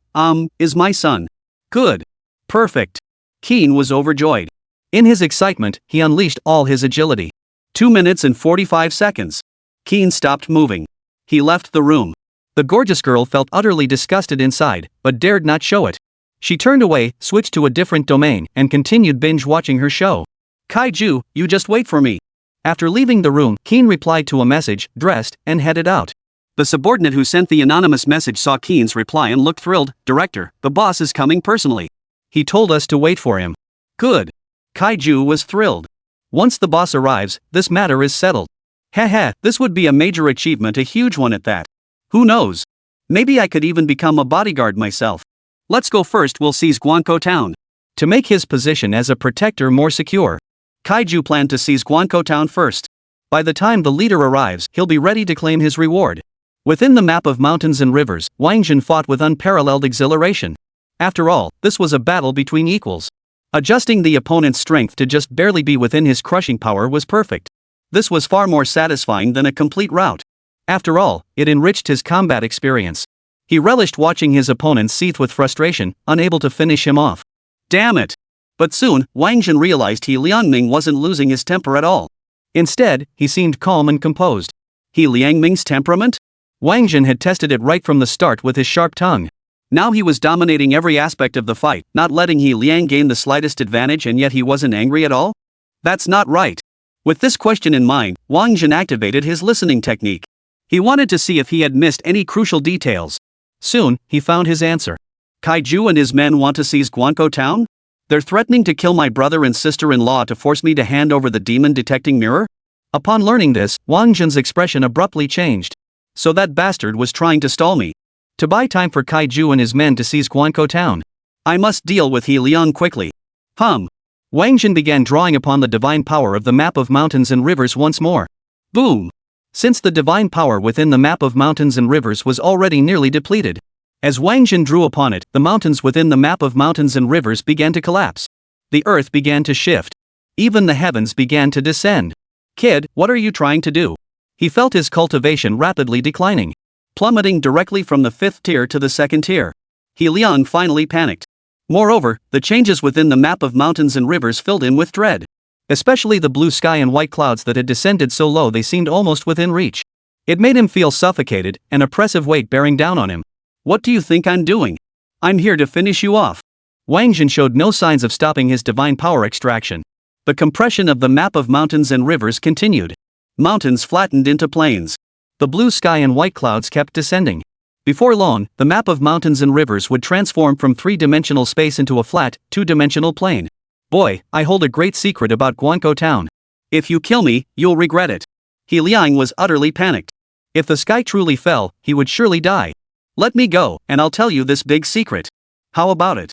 is my son. Good. Perfect. Keen was overjoyed. In his excitement, he unleashed all his agility. 2 minutes and 45 seconds. Keen stopped moving. He left the room. The gorgeous girl felt utterly disgusted inside, but dared not show it. She turned away, switched to a different domain, and continued binge-watching her show. Kaiju, you just wait for me. After leaving the room, Keen replied to a message, dressed, and headed out. The subordinate who sent the anonymous message saw Keen's reply and looked thrilled. Director, the boss is coming personally. He told us to wait for him. Good. Kaiju was thrilled. Once the boss arrives, this matter is settled. This would be a major achievement, a huge one at that. Who knows? Maybe I could even become a bodyguard myself. Let's go first, we'll seize Guankou town. To make his position as a protector more secure, Kaiju planned to seize Guankou town first. By the time the leader arrives, he'll be ready to claim his reward. Within the map of mountains and rivers, Wáng Zhen fought with unparalleled exhilaration. After all, this was a battle between equals. Adjusting the opponent's strength to just barely be within his crushing power was perfect. This was far more satisfying than a complete rout. After all, it enriched his combat experience. He relished watching his opponent seethe with frustration, unable to finish him off. Damn it! But soon, Wáng Zhen realized He Liangming wasn't losing his temper at all. Instead, he seemed calm and composed. He Liangming's temperament? Wáng Zhen had tested it right from the start with his sharp tongue. Now he was dominating every aspect of the fight, not letting He Liang gain the slightest advantage, and yet he wasn't angry at all? That's not right. With this question in mind, Wáng Zhen activated his listening technique. He wanted to see if he had missed any crucial details. Soon, he found his answer. Kaiju and his men want to seize Guanko town? They're threatening to kill my brother and sister-in-law to force me to hand over the demon-detecting mirror? Upon learning this, Wáng Zhen's expression abruptly changed. So that bastard was trying to stall me. To buy time for Kaiju and his men to seize Guanko town. I must deal with He Liang quickly. Wáng Zhen began drawing upon the divine power of the map of mountains and rivers once more. Boom! Since the divine power within the map of mountains and rivers was already nearly depleted. As Wáng Zhen drew upon it, the mountains within the map of mountains and rivers began to collapse. The earth began to shift. Even the heavens began to descend. Kid, what are you trying to do? He felt his cultivation rapidly declining, plummeting directly from the 5th tier to the 2nd tier. He Liang finally panicked. Moreover, the changes within the map of mountains and rivers filled him with dread. Especially the blue sky and white clouds that had descended so low they seemed almost within reach. It made him feel suffocated, an oppressive weight bearing down on him. What do you think I'm doing? I'm here to finish you off. Wáng Zhen showed no signs of stopping his divine power extraction. The compression of the map of mountains and rivers continued. Mountains flattened into plains. The blue sky and white clouds kept descending. Before long, the map of mountains and rivers would transform from 3-dimensional space into a flat, 2-dimensional plane. Boy, I hold a great secret about Guanko town. If you kill me, you'll regret it. He Liang was utterly panicked. If the sky truly fell, he would surely die. Let me go, and I'll tell you this big secret. How about it?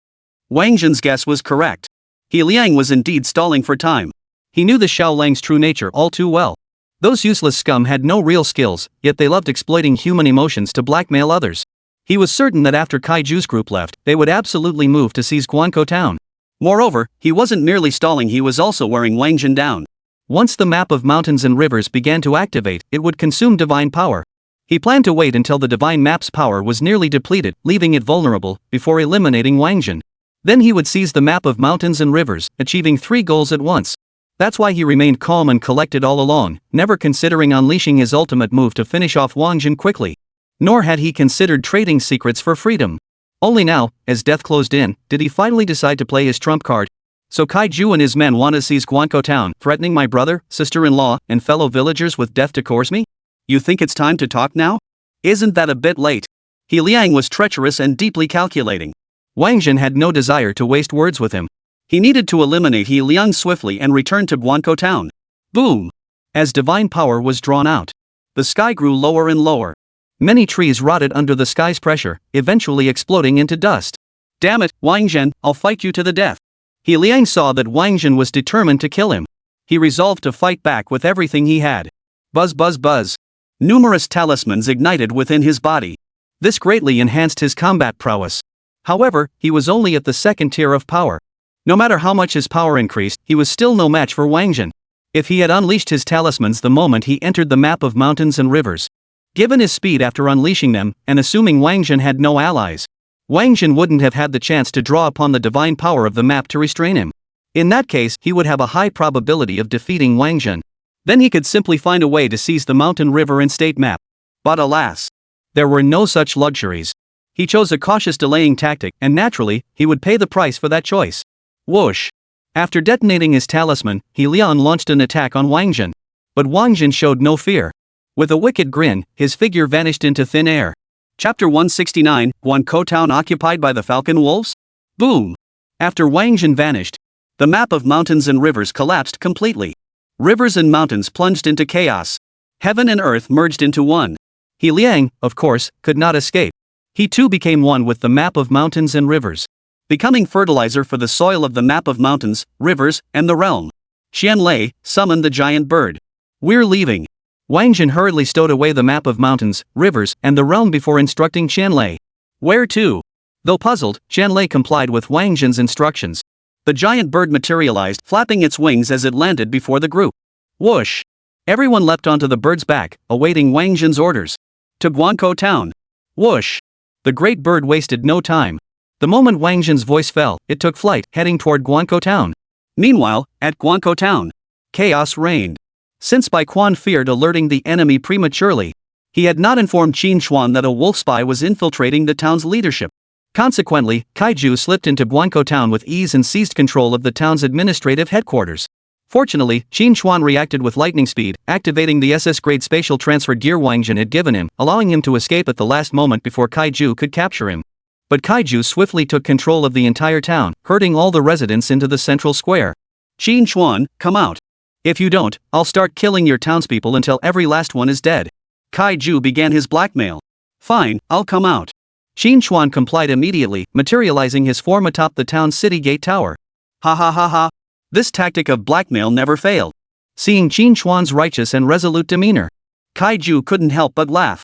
Wáng Zhen's guess was correct. He Liang was indeed stalling for time. He knew the Xiaolang's true nature all too well. Those useless scum had no real skills, yet they loved exploiting human emotions to blackmail others. He was certain that after Kaiju's group left, they would absolutely move to seize Guanko town. Moreover, he wasn't merely stalling, he was also wearing Wáng Zhen down. Once the map of mountains and rivers began to activate, it would consume divine power. He planned to wait until the divine map's power was nearly depleted, leaving it vulnerable, before eliminating Wáng Zhen. Then he would seize the map of mountains and rivers, achieving 3 goals at once. That's why he remained calm and collected all along, never considering unleashing his ultimate move to finish off Wáng Zhen quickly. Nor had he considered trading secrets for freedom. Only now, as death closed in, did he finally decide to play his trump card. So Kaiju and his men want to seize Guanko town, threatening my brother, sister-in-law, and fellow villagers with death to coerce me? You think it's time to talk now? Isn't that a bit late? He Liang was treacherous and deeply calculating. Wáng Zhen had no desire to waste words with him. He needed to eliminate He Liang swiftly and return to Guanko town. Boom! As divine power was drawn out, the sky grew lower and lower. Many trees rotted under the sky's pressure, eventually exploding into dust. Damn it, Wáng Zhen, I'll fight you to the death. He Liang saw that Wáng Zhen was determined to kill him. He resolved to fight back with everything he had. Buzz buzz buzz. Numerous talismans ignited within his body. This greatly enhanced his combat prowess. However, he was only at the 2nd tier of power. No matter how much his power increased, he was still no match for Wáng Zhen. If he had unleashed his talismans the moment he entered the map of mountains and rivers, given his speed after unleashing them, and assuming Wáng Zhen had no allies, Wáng Zhen wouldn't have had the chance to draw upon the divine power of the map to restrain him. In that case, he would have a high probability of defeating Wáng Zhen. Then he could simply find a way to seize the mountain, river and state map. But alas, there were no such luxuries. He chose a cautious delaying tactic, and naturally, he would pay the price for that choice. Whoosh! After detonating his talisman, He Liang launched an attack on Wáng Zhen. But Wáng Zhen showed no fear. With a wicked grin, his figure vanished into thin air. Chapter 169, Guanko town occupied by the Falcon Wolves? Boom! After Wáng Zhen vanished, the map of mountains and rivers collapsed completely. Rivers and mountains plunged into chaos. Heaven and earth merged into one. He Liang, of course, could not escape. He too became one with the map of mountains and rivers, becoming fertilizer for the soil of the map of mountains, rivers, and the realm. Qianlei summoned the giant bird. We're leaving. Wáng Zhen hurriedly stowed away the map of mountains, rivers, and the realm before instructing Qianlei. Where to? Though puzzled, Qianlei complied with Wáng Zhen's instructions. The giant bird materialized, flapping its wings as it landed before the group. Whoosh! Everyone leapt onto the bird's back, awaiting Wáng Zhen's orders. To Guanko town. Whoosh! The great bird wasted no time. The moment Wáng Zhen's voice fell, it took flight, heading toward Guanko town. Meanwhile, at Guanko town, chaos reigned. Since Bai Quan feared alerting the enemy prematurely, he had not informed Qin Xuan that a wolf spy was infiltrating the town's leadership. Consequently, Kaiju slipped into Guanko town with ease and seized control of the town's administrative headquarters. Fortunately, Qin Xuan reacted with lightning speed, activating the SS-grade spatial transfer gear Wáng Zhen had given him, allowing him to escape at the last moment before Kaiju could capture him. But Kaiju swiftly took control of the entire town, herding all the residents into the central square. Qin Xuan, come out. If you don't, I'll start killing your townspeople until every last one is dead. Kaiju began his blackmail. Fine, I'll come out. Qin Xuan complied immediately, materializing his form atop the town's city gate tower. Ha ha ha ha. This tactic of blackmail never failed. Seeing Qin Xuan's righteous and resolute demeanor, Kaiju couldn't help but laugh.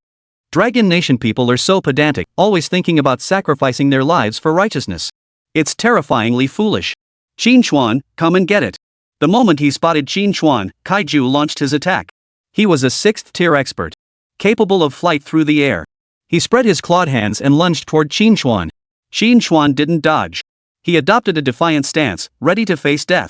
Dragon Nation people are so pedantic, always thinking about sacrificing their lives for righteousness. It's terrifyingly foolish. Qin Xuan, come and get it. The moment he spotted Qin Xuan, Kaiju launched his attack. He was a 6th tier expert, capable of flight through the air. He spread his clawed hands and lunged toward Qin Xuan. Qin Xuan didn't dodge. He adopted a defiant stance, ready to face death.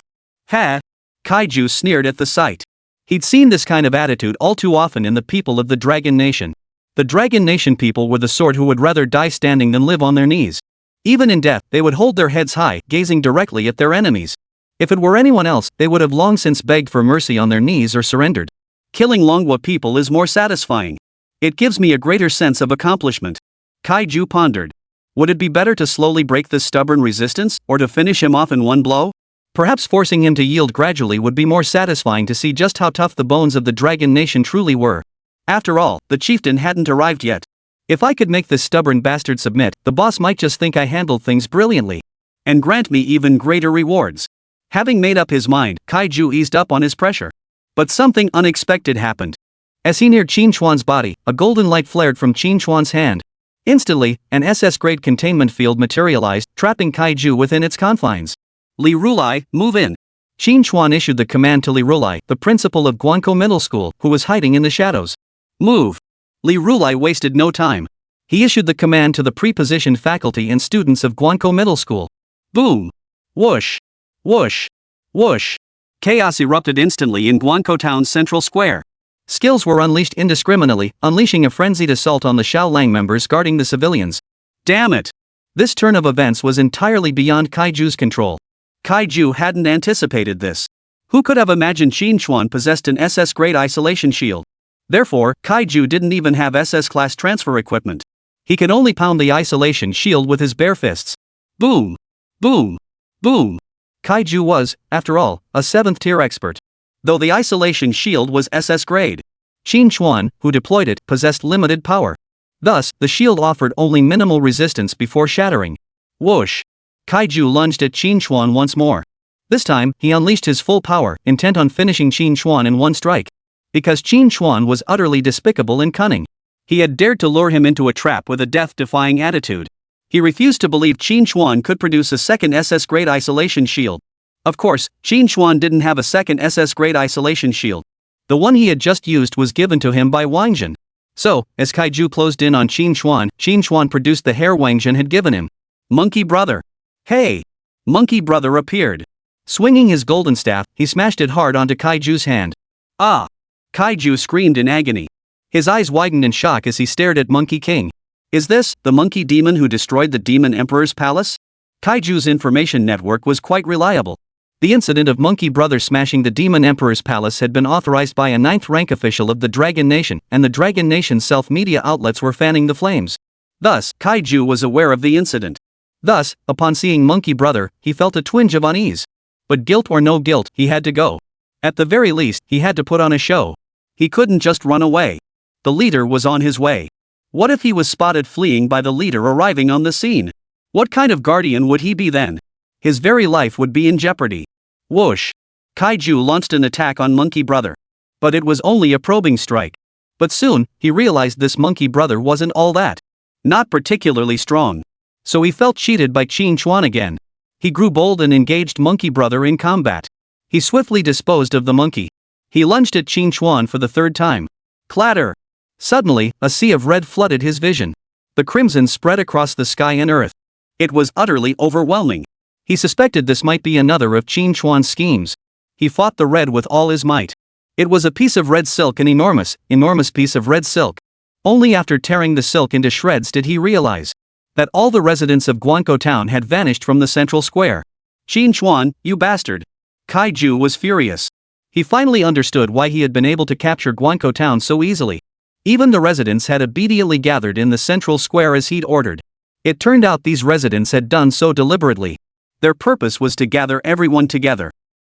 Ha! Kaiju sneered at the sight. He'd seen this kind of attitude all too often in the people of the Dragon Nation. The Dragon Nation people were the sort who would rather die standing than live on their knees. Even in death, they would hold their heads high, gazing directly at their enemies. If it were anyone else, they would have long since begged for mercy on their knees or surrendered. Killing Longwa people is more satisfying. It gives me a greater sense of accomplishment. Kaiju pondered. Would it be better to slowly break this stubborn resistance, or to finish him off in one blow? Perhaps forcing him to yield gradually would be more satisfying to see just how tough the bones of the Dragon Nation truly were. After all, the chieftain hadn't arrived yet. If I could make this stubborn bastard submit, the boss might just think I handled things brilliantly, and grant me even greater rewards. Having made up his mind, Kaiju eased up on his pressure. But something unexpected happened. As he neared Qin Xuan's body, a golden light flared from Qin Xuan's hand. Instantly, an SS-grade containment field materialized, trapping Kaiju within its confines. Li Rulai, move in. Qin Xuan issued the command to Li Rulai, the principal of Guanko Middle School, who was hiding in the shadows. Move. Li Rulai wasted no time. He issued the command to the pre-positioned faculty and students of Guanko Middle School. Boom. Whoosh. Whoosh. Whoosh. Chaos erupted instantly in Guanko Town's central square. Skills were unleashed indiscriminately, unleashing a frenzied assault on the Xiaolang members guarding the civilians. Damn it! This turn of events was entirely beyond Kaiju's control. Kaiju hadn't anticipated this. Who could have imagined Qin Xuan possessed an SS-grade isolation shield? Therefore, Kaiju didn't even have SS-class transfer equipment. He could only pound the isolation shield with his bare fists. Boom! Boom! Boom! Kaiju was, after all, a 7th tier expert. Though the isolation shield was SS grade, Qin Xuan, who deployed it, possessed limited power. Thus, the shield offered only minimal resistance before shattering. Whoosh! Kaiju lunged at Qin Xuan once more. This time, he unleashed his full power, intent on finishing Qin Xuan in one strike. Because Qin Xuan was utterly despicable and cunning. He had dared to lure him into a trap with a death-defying attitude. He refused to believe Qin Xuan could produce a second SS-grade isolation shield. Of course, Qin Xuan didn't have a second SS-grade isolation shield. The one he had just used was given to him by Wáng Zhen. So, as Kaiju closed in on Qin Xuan produced the hair Wáng Zhen had given him. Monkey brother. Hey! Monkey brother appeared. Swinging his golden staff, he smashed it hard onto Kaiju's hand. Ah! Kaiju screamed in agony. His eyes widened in shock as he stared at Monkey King. Is this the monkey demon who destroyed the Demon Emperor's palace? Kaiju's information network was quite reliable. The incident of Monkey Brother smashing the Demon Emperor's palace had been authorized by a 9th rank official of the Dragon Nation, and the Dragon Nation's self-media outlets were fanning the flames. Thus, Kaiju was aware of the incident. Thus, upon seeing Monkey Brother, he felt a twinge of unease. But guilt or no guilt, he had to go. At the very least, he had to put on a show. He couldn't just run away. The leader was on his way. What if he was spotted fleeing by the leader arriving on the scene? What kind of guardian would he be then? His very life would be in jeopardy. Whoosh! Kaiju launched an attack on Monkey Brother. But it was only a probing strike. But soon, he realized this Monkey Brother wasn't all that. Not particularly strong. So he felt cheated by Qin Xuan again. He grew bold and engaged Monkey Brother in combat. He swiftly disposed of the monkey. He lunged at Qin Xuan for the 3rd time. Clatter! Suddenly, a sea of red flooded his vision. The crimson spread across the sky and earth. It was utterly overwhelming. He suspected this might be another of Qin Chuan's schemes. He fought the red with all his might. It was a piece of red silk, an enormous piece of red silk. Only after tearing the silk into shreds did he realize that all the residents of Guankou town had vanished from the central square. Qin Chuan, you bastard! Kaiju was furious. He finally understood why he had been able to capture Guankou town so easily. Even the residents had obediently gathered in the central square as he'd ordered. It turned out these residents had done so deliberately. Their purpose was to gather everyone together,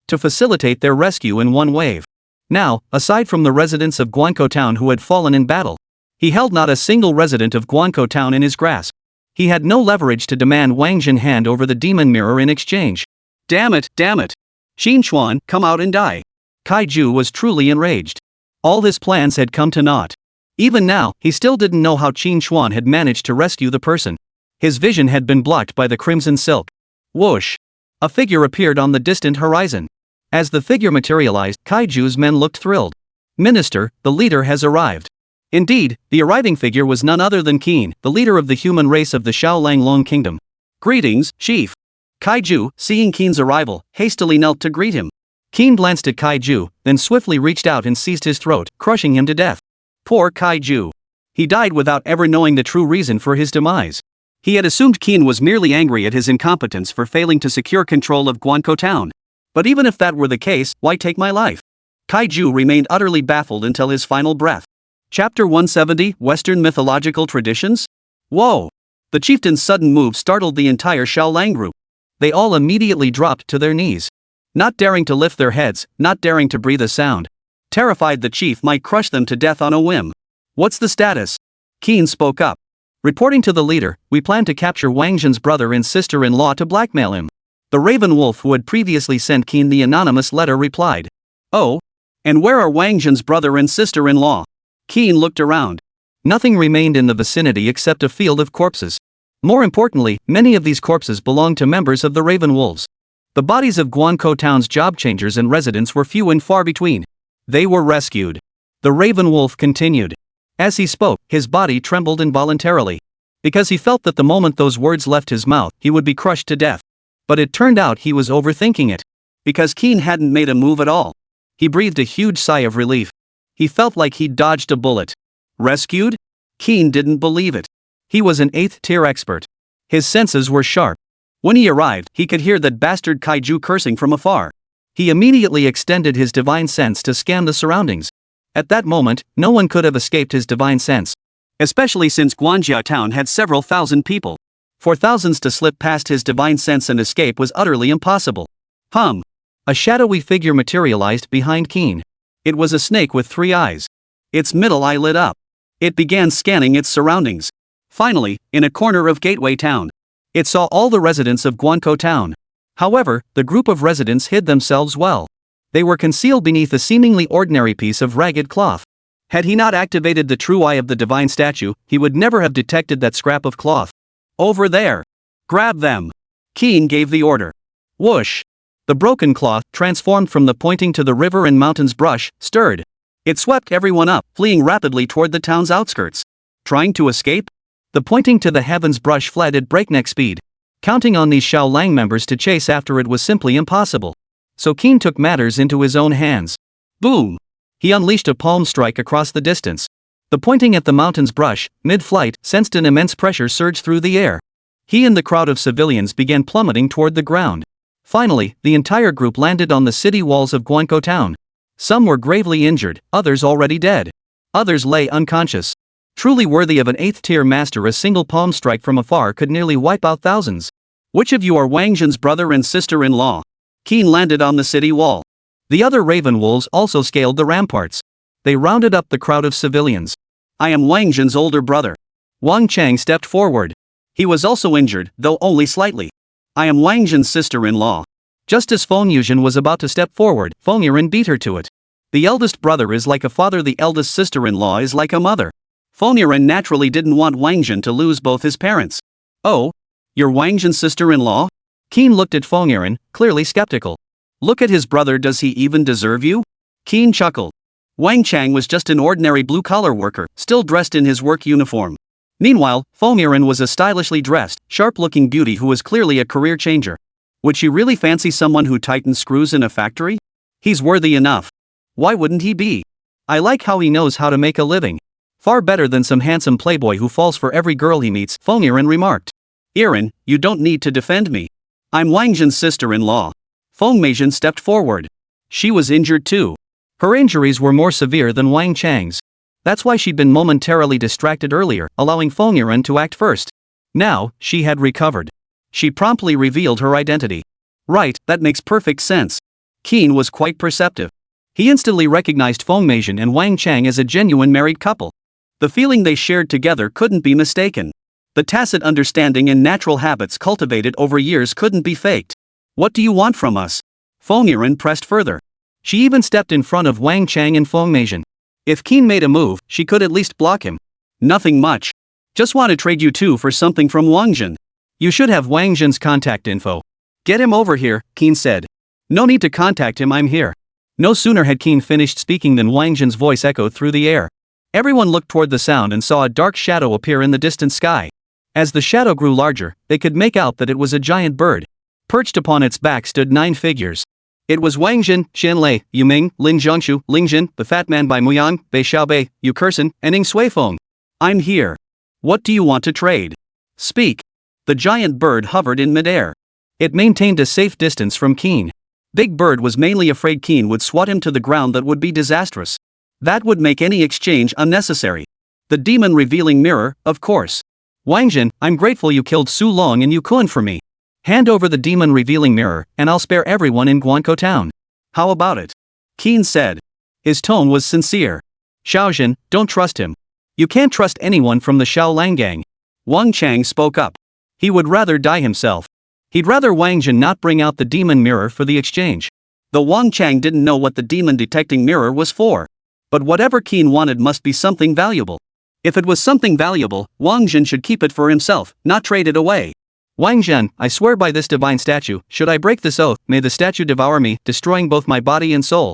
to facilitate their rescue in one wave. Now, aside from the residents of Guankou town who had fallen in battle, he held not a single resident of Guankou town in his grasp. He had no leverage to demand Wáng Zhen hand over the demon mirror in exchange. Damn it! Qin Chuan, come out and die. Kaiju was truly enraged. All his plans had come to naught. Even now, he still didn't know how Qin Chuan had managed to rescue the person. His vision had been blocked by the crimson silk. Whoosh! A figure appeared on the distant horizon. As the figure materialized, Kaiju's men looked thrilled. Minister, the leader has arrived. Indeed, the arriving figure was none other than Qin, the leader of the human race of the Xiaolanglong kingdom. Greetings, chief. Kaiju, seeing Qin's arrival, hastily knelt to greet him. Qin glanced at Kaiju, then swiftly reached out and seized his throat, crushing him to death. Poor Kaiju. He died without ever knowing the true reason for his demise. He had assumed Qin was merely angry at his incompetence for failing to secure control of Guankou town. But even if that were the case, why take my life? Kaiju remained utterly baffled until his final breath. Chapter 170, Western Mythological Traditions? Whoa! The chieftain's sudden move startled the entire Xiaolang group. They all immediately dropped to their knees. Not daring to lift their heads, not daring to breathe a sound. Terrified the chief might crush them to death on a whim. What's the status? Qin spoke up. Reporting to the leader, we plan to capture Wáng Zhen's brother and sister-in-law to blackmail him. The Raven Wolf who had previously sent Qin the anonymous letter replied. Oh? And where are Wáng Zhen's brother and sister-in-law? Qin looked around. Nothing remained in the vicinity except a field of corpses. More importantly, many of these corpses belonged to members of the Raven Wolves. The bodies of Guankou town's job changers and residents were few and far between. They were rescued. The Raven Wolf continued. As he spoke, his body trembled involuntarily. Because he felt that the moment those words left his mouth, he would be crushed to death. But it turned out he was overthinking it. Because Qin hadn't made a move at all. He breathed a huge sigh of relief. He felt like he'd dodged a bullet. Rescued? Qin didn't believe it. He was an 8th-tier expert. His senses were sharp. When he arrived, he could hear that bastard Kaiju cursing from afar. He immediately extended his divine sense to scan the surroundings. At that moment, no one could have escaped his divine sense. Especially since Guanjia town had several thousand people. For thousands to slip past his divine sense and escape was utterly impossible. A shadowy figure materialized behind Qin. It was a snake with 3 eyes. Its middle eye lit up. It began scanning its surroundings. Finally, in a corner of Gateway town, it saw all the residents of Guankou town. However, the group of residents hid themselves well. They were concealed beneath a seemingly ordinary piece of ragged cloth. Had he not activated the true eye of the divine statue, he would never have detected that scrap of cloth. Over there! Grab them! Qin gave the order. Whoosh! The broken cloth, transformed from the pointing to the river and mountains brush, stirred. It swept everyone up, fleeing rapidly toward the town's outskirts. Trying to escape? The pointing to the heavens brush fled at breakneck speed. Counting on these Xiaolang members to chase after it was simply impossible. So Qin took matters into his own hands. Boom! He unleashed a palm strike across the distance. The pointing at the mountain's brush, mid-flight, sensed an immense pressure surge through the air. He and the crowd of civilians began plummeting toward the ground. Finally, the entire group landed on the city walls of Guankou town. Some were gravely injured, others already dead. Others lay unconscious. Truly worthy of an 8th-tier master, a single palm strike from afar could nearly wipe out thousands. Which of you are Wáng Zhen's brother and sister-in-law? Qin landed on the city wall. The other Raven Wolves also scaled the ramparts. They rounded up the crowd of civilians. I am Wáng Zhen's older brother. Wang Chang stepped forward. He was also injured, though only slightly. I am Wáng Zhen's sister-in-law. Just as Feng Yuzhen was about to step forward, Feng Yuren beat her to it. The eldest brother is like a father, the eldest sister-in-law is like a mother. Feng Yuren naturally didn't want Wáng Zhen to lose both his parents. Oh? You're Wáng Zhen's sister-in-law? Qin looked at Feng Yuren, clearly skeptical. Look at his brother, does he even deserve you? Qin chuckled. Wang Chang was just an ordinary blue-collar worker, still dressed in his work uniform. Meanwhile, Feng Yiren was a stylishly dressed, sharp-looking beauty who was clearly a career changer. Would she really fancy someone who tightens screws in a factory? He's worthy enough. Why wouldn't he be? I like how he knows how to make a living. Far better than some handsome playboy who falls for every girl he meets, Feng Yiren remarked. Yiren, you don't need to defend me. I'm Wáng Zhen's sister-in-law. Feng Meizhen stepped forward. She was injured too. Her injuries were more severe than Wang Chang's. That's why she'd been momentarily distracted earlier, allowing Feng Yiren to act first. Now, she had recovered. She promptly revealed her identity. Right, that makes perfect sense. Qin was quite perceptive. He instantly recognized Feng Meizhen and Wang Chang as a genuine married couple. The feeling they shared together couldn't be mistaken. The tacit understanding and natural habits cultivated over years couldn't be faked. What do you want from us? Feng Yiren pressed further. She even stepped in front of Wang Chang and Feng Meizhen. If Qin made a move, she could at least block him. Nothing much. Just want to trade you two for something from Wáng Zhen. You should have Wang Zhen's contact info. Get him over here, Qin said. No need to contact him, I'm here. No sooner had Qin finished speaking than Wang Zhen's voice echoed through the air. Everyone looked toward the sound and saw a dark shadow appear in the distant sky. As the shadow grew larger, they could make out that it was a giant bird. Perched upon its back stood 9 figures. It was Wang Zhen, Xian Lei, Yu Ming, Lin Zhongshu, Ling Jin, the Fat Man by Muyang, Bei Xiaobei, Yu Kersen, and Ing Suifeng. I'm here. What do you want to trade? Speak. The giant bird hovered in midair. It maintained a safe distance from Qin. Big Bird was mainly afraid Qin would swat him to the ground. That would be disastrous. That would make any exchange unnecessary. The demon revealing mirror, of course. Wang Zhen, I'm grateful you killed Su Long and Yu Kun for me. Hand over the demon revealing mirror, and I'll spare everyone in Guankou town. How about it? Qin said. His tone was sincere. Xiaozhen, don't trust him. You can't trust anyone from the Shaolang gang. Wang Chang spoke up. He would rather die himself. He'd rather Wang Zhen not bring out the demon mirror for the exchange. Though Wang Chang didn't know what the demon detecting mirror was for. But whatever Qin wanted must be something valuable. If it was something valuable, Wang Zhen should keep it for himself, not trade it away. Wang Zhen, I swear by this divine statue, should I break this oath, may the statue devour me, destroying both my body and soul.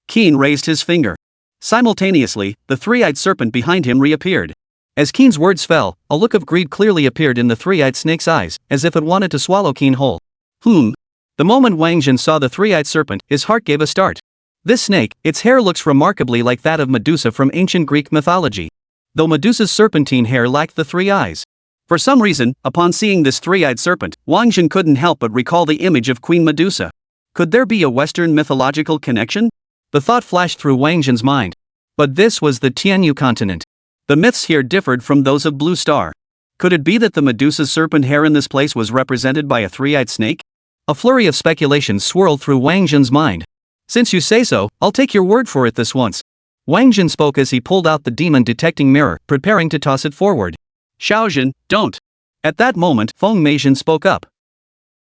Qin raised his finger. Simultaneously, the three-eyed serpent behind him reappeared. As Qin's words fell, a look of greed clearly appeared in the three-eyed snake's eyes, as if it wanted to swallow Qin whole. The moment Wang Zhen saw the three-eyed serpent, his heart gave a start. This snake, its hair looks remarkably like that of Medusa from ancient Greek mythology. Though Medusa's serpentine hair lacked the 3 eyes. For some reason, upon seeing this three-eyed serpent, Wang Zhen couldn't help but recall the image of Queen Medusa. Could there be a Western mythological connection? The thought flashed through Wang Zhen's mind. But this was the Tianyu continent. The myths here differed from those of Blue Star. Could it be that the Medusa's serpent hair in this place was represented by a three-eyed snake? A flurry of speculations swirled through Wang Zhen's mind. Since you say so, I'll take your word for it this once. Wang Zhen spoke as he pulled out the demon-detecting mirror, preparing to toss it forward. Xiaozhen, don't. At that moment, Feng Meizhen spoke up.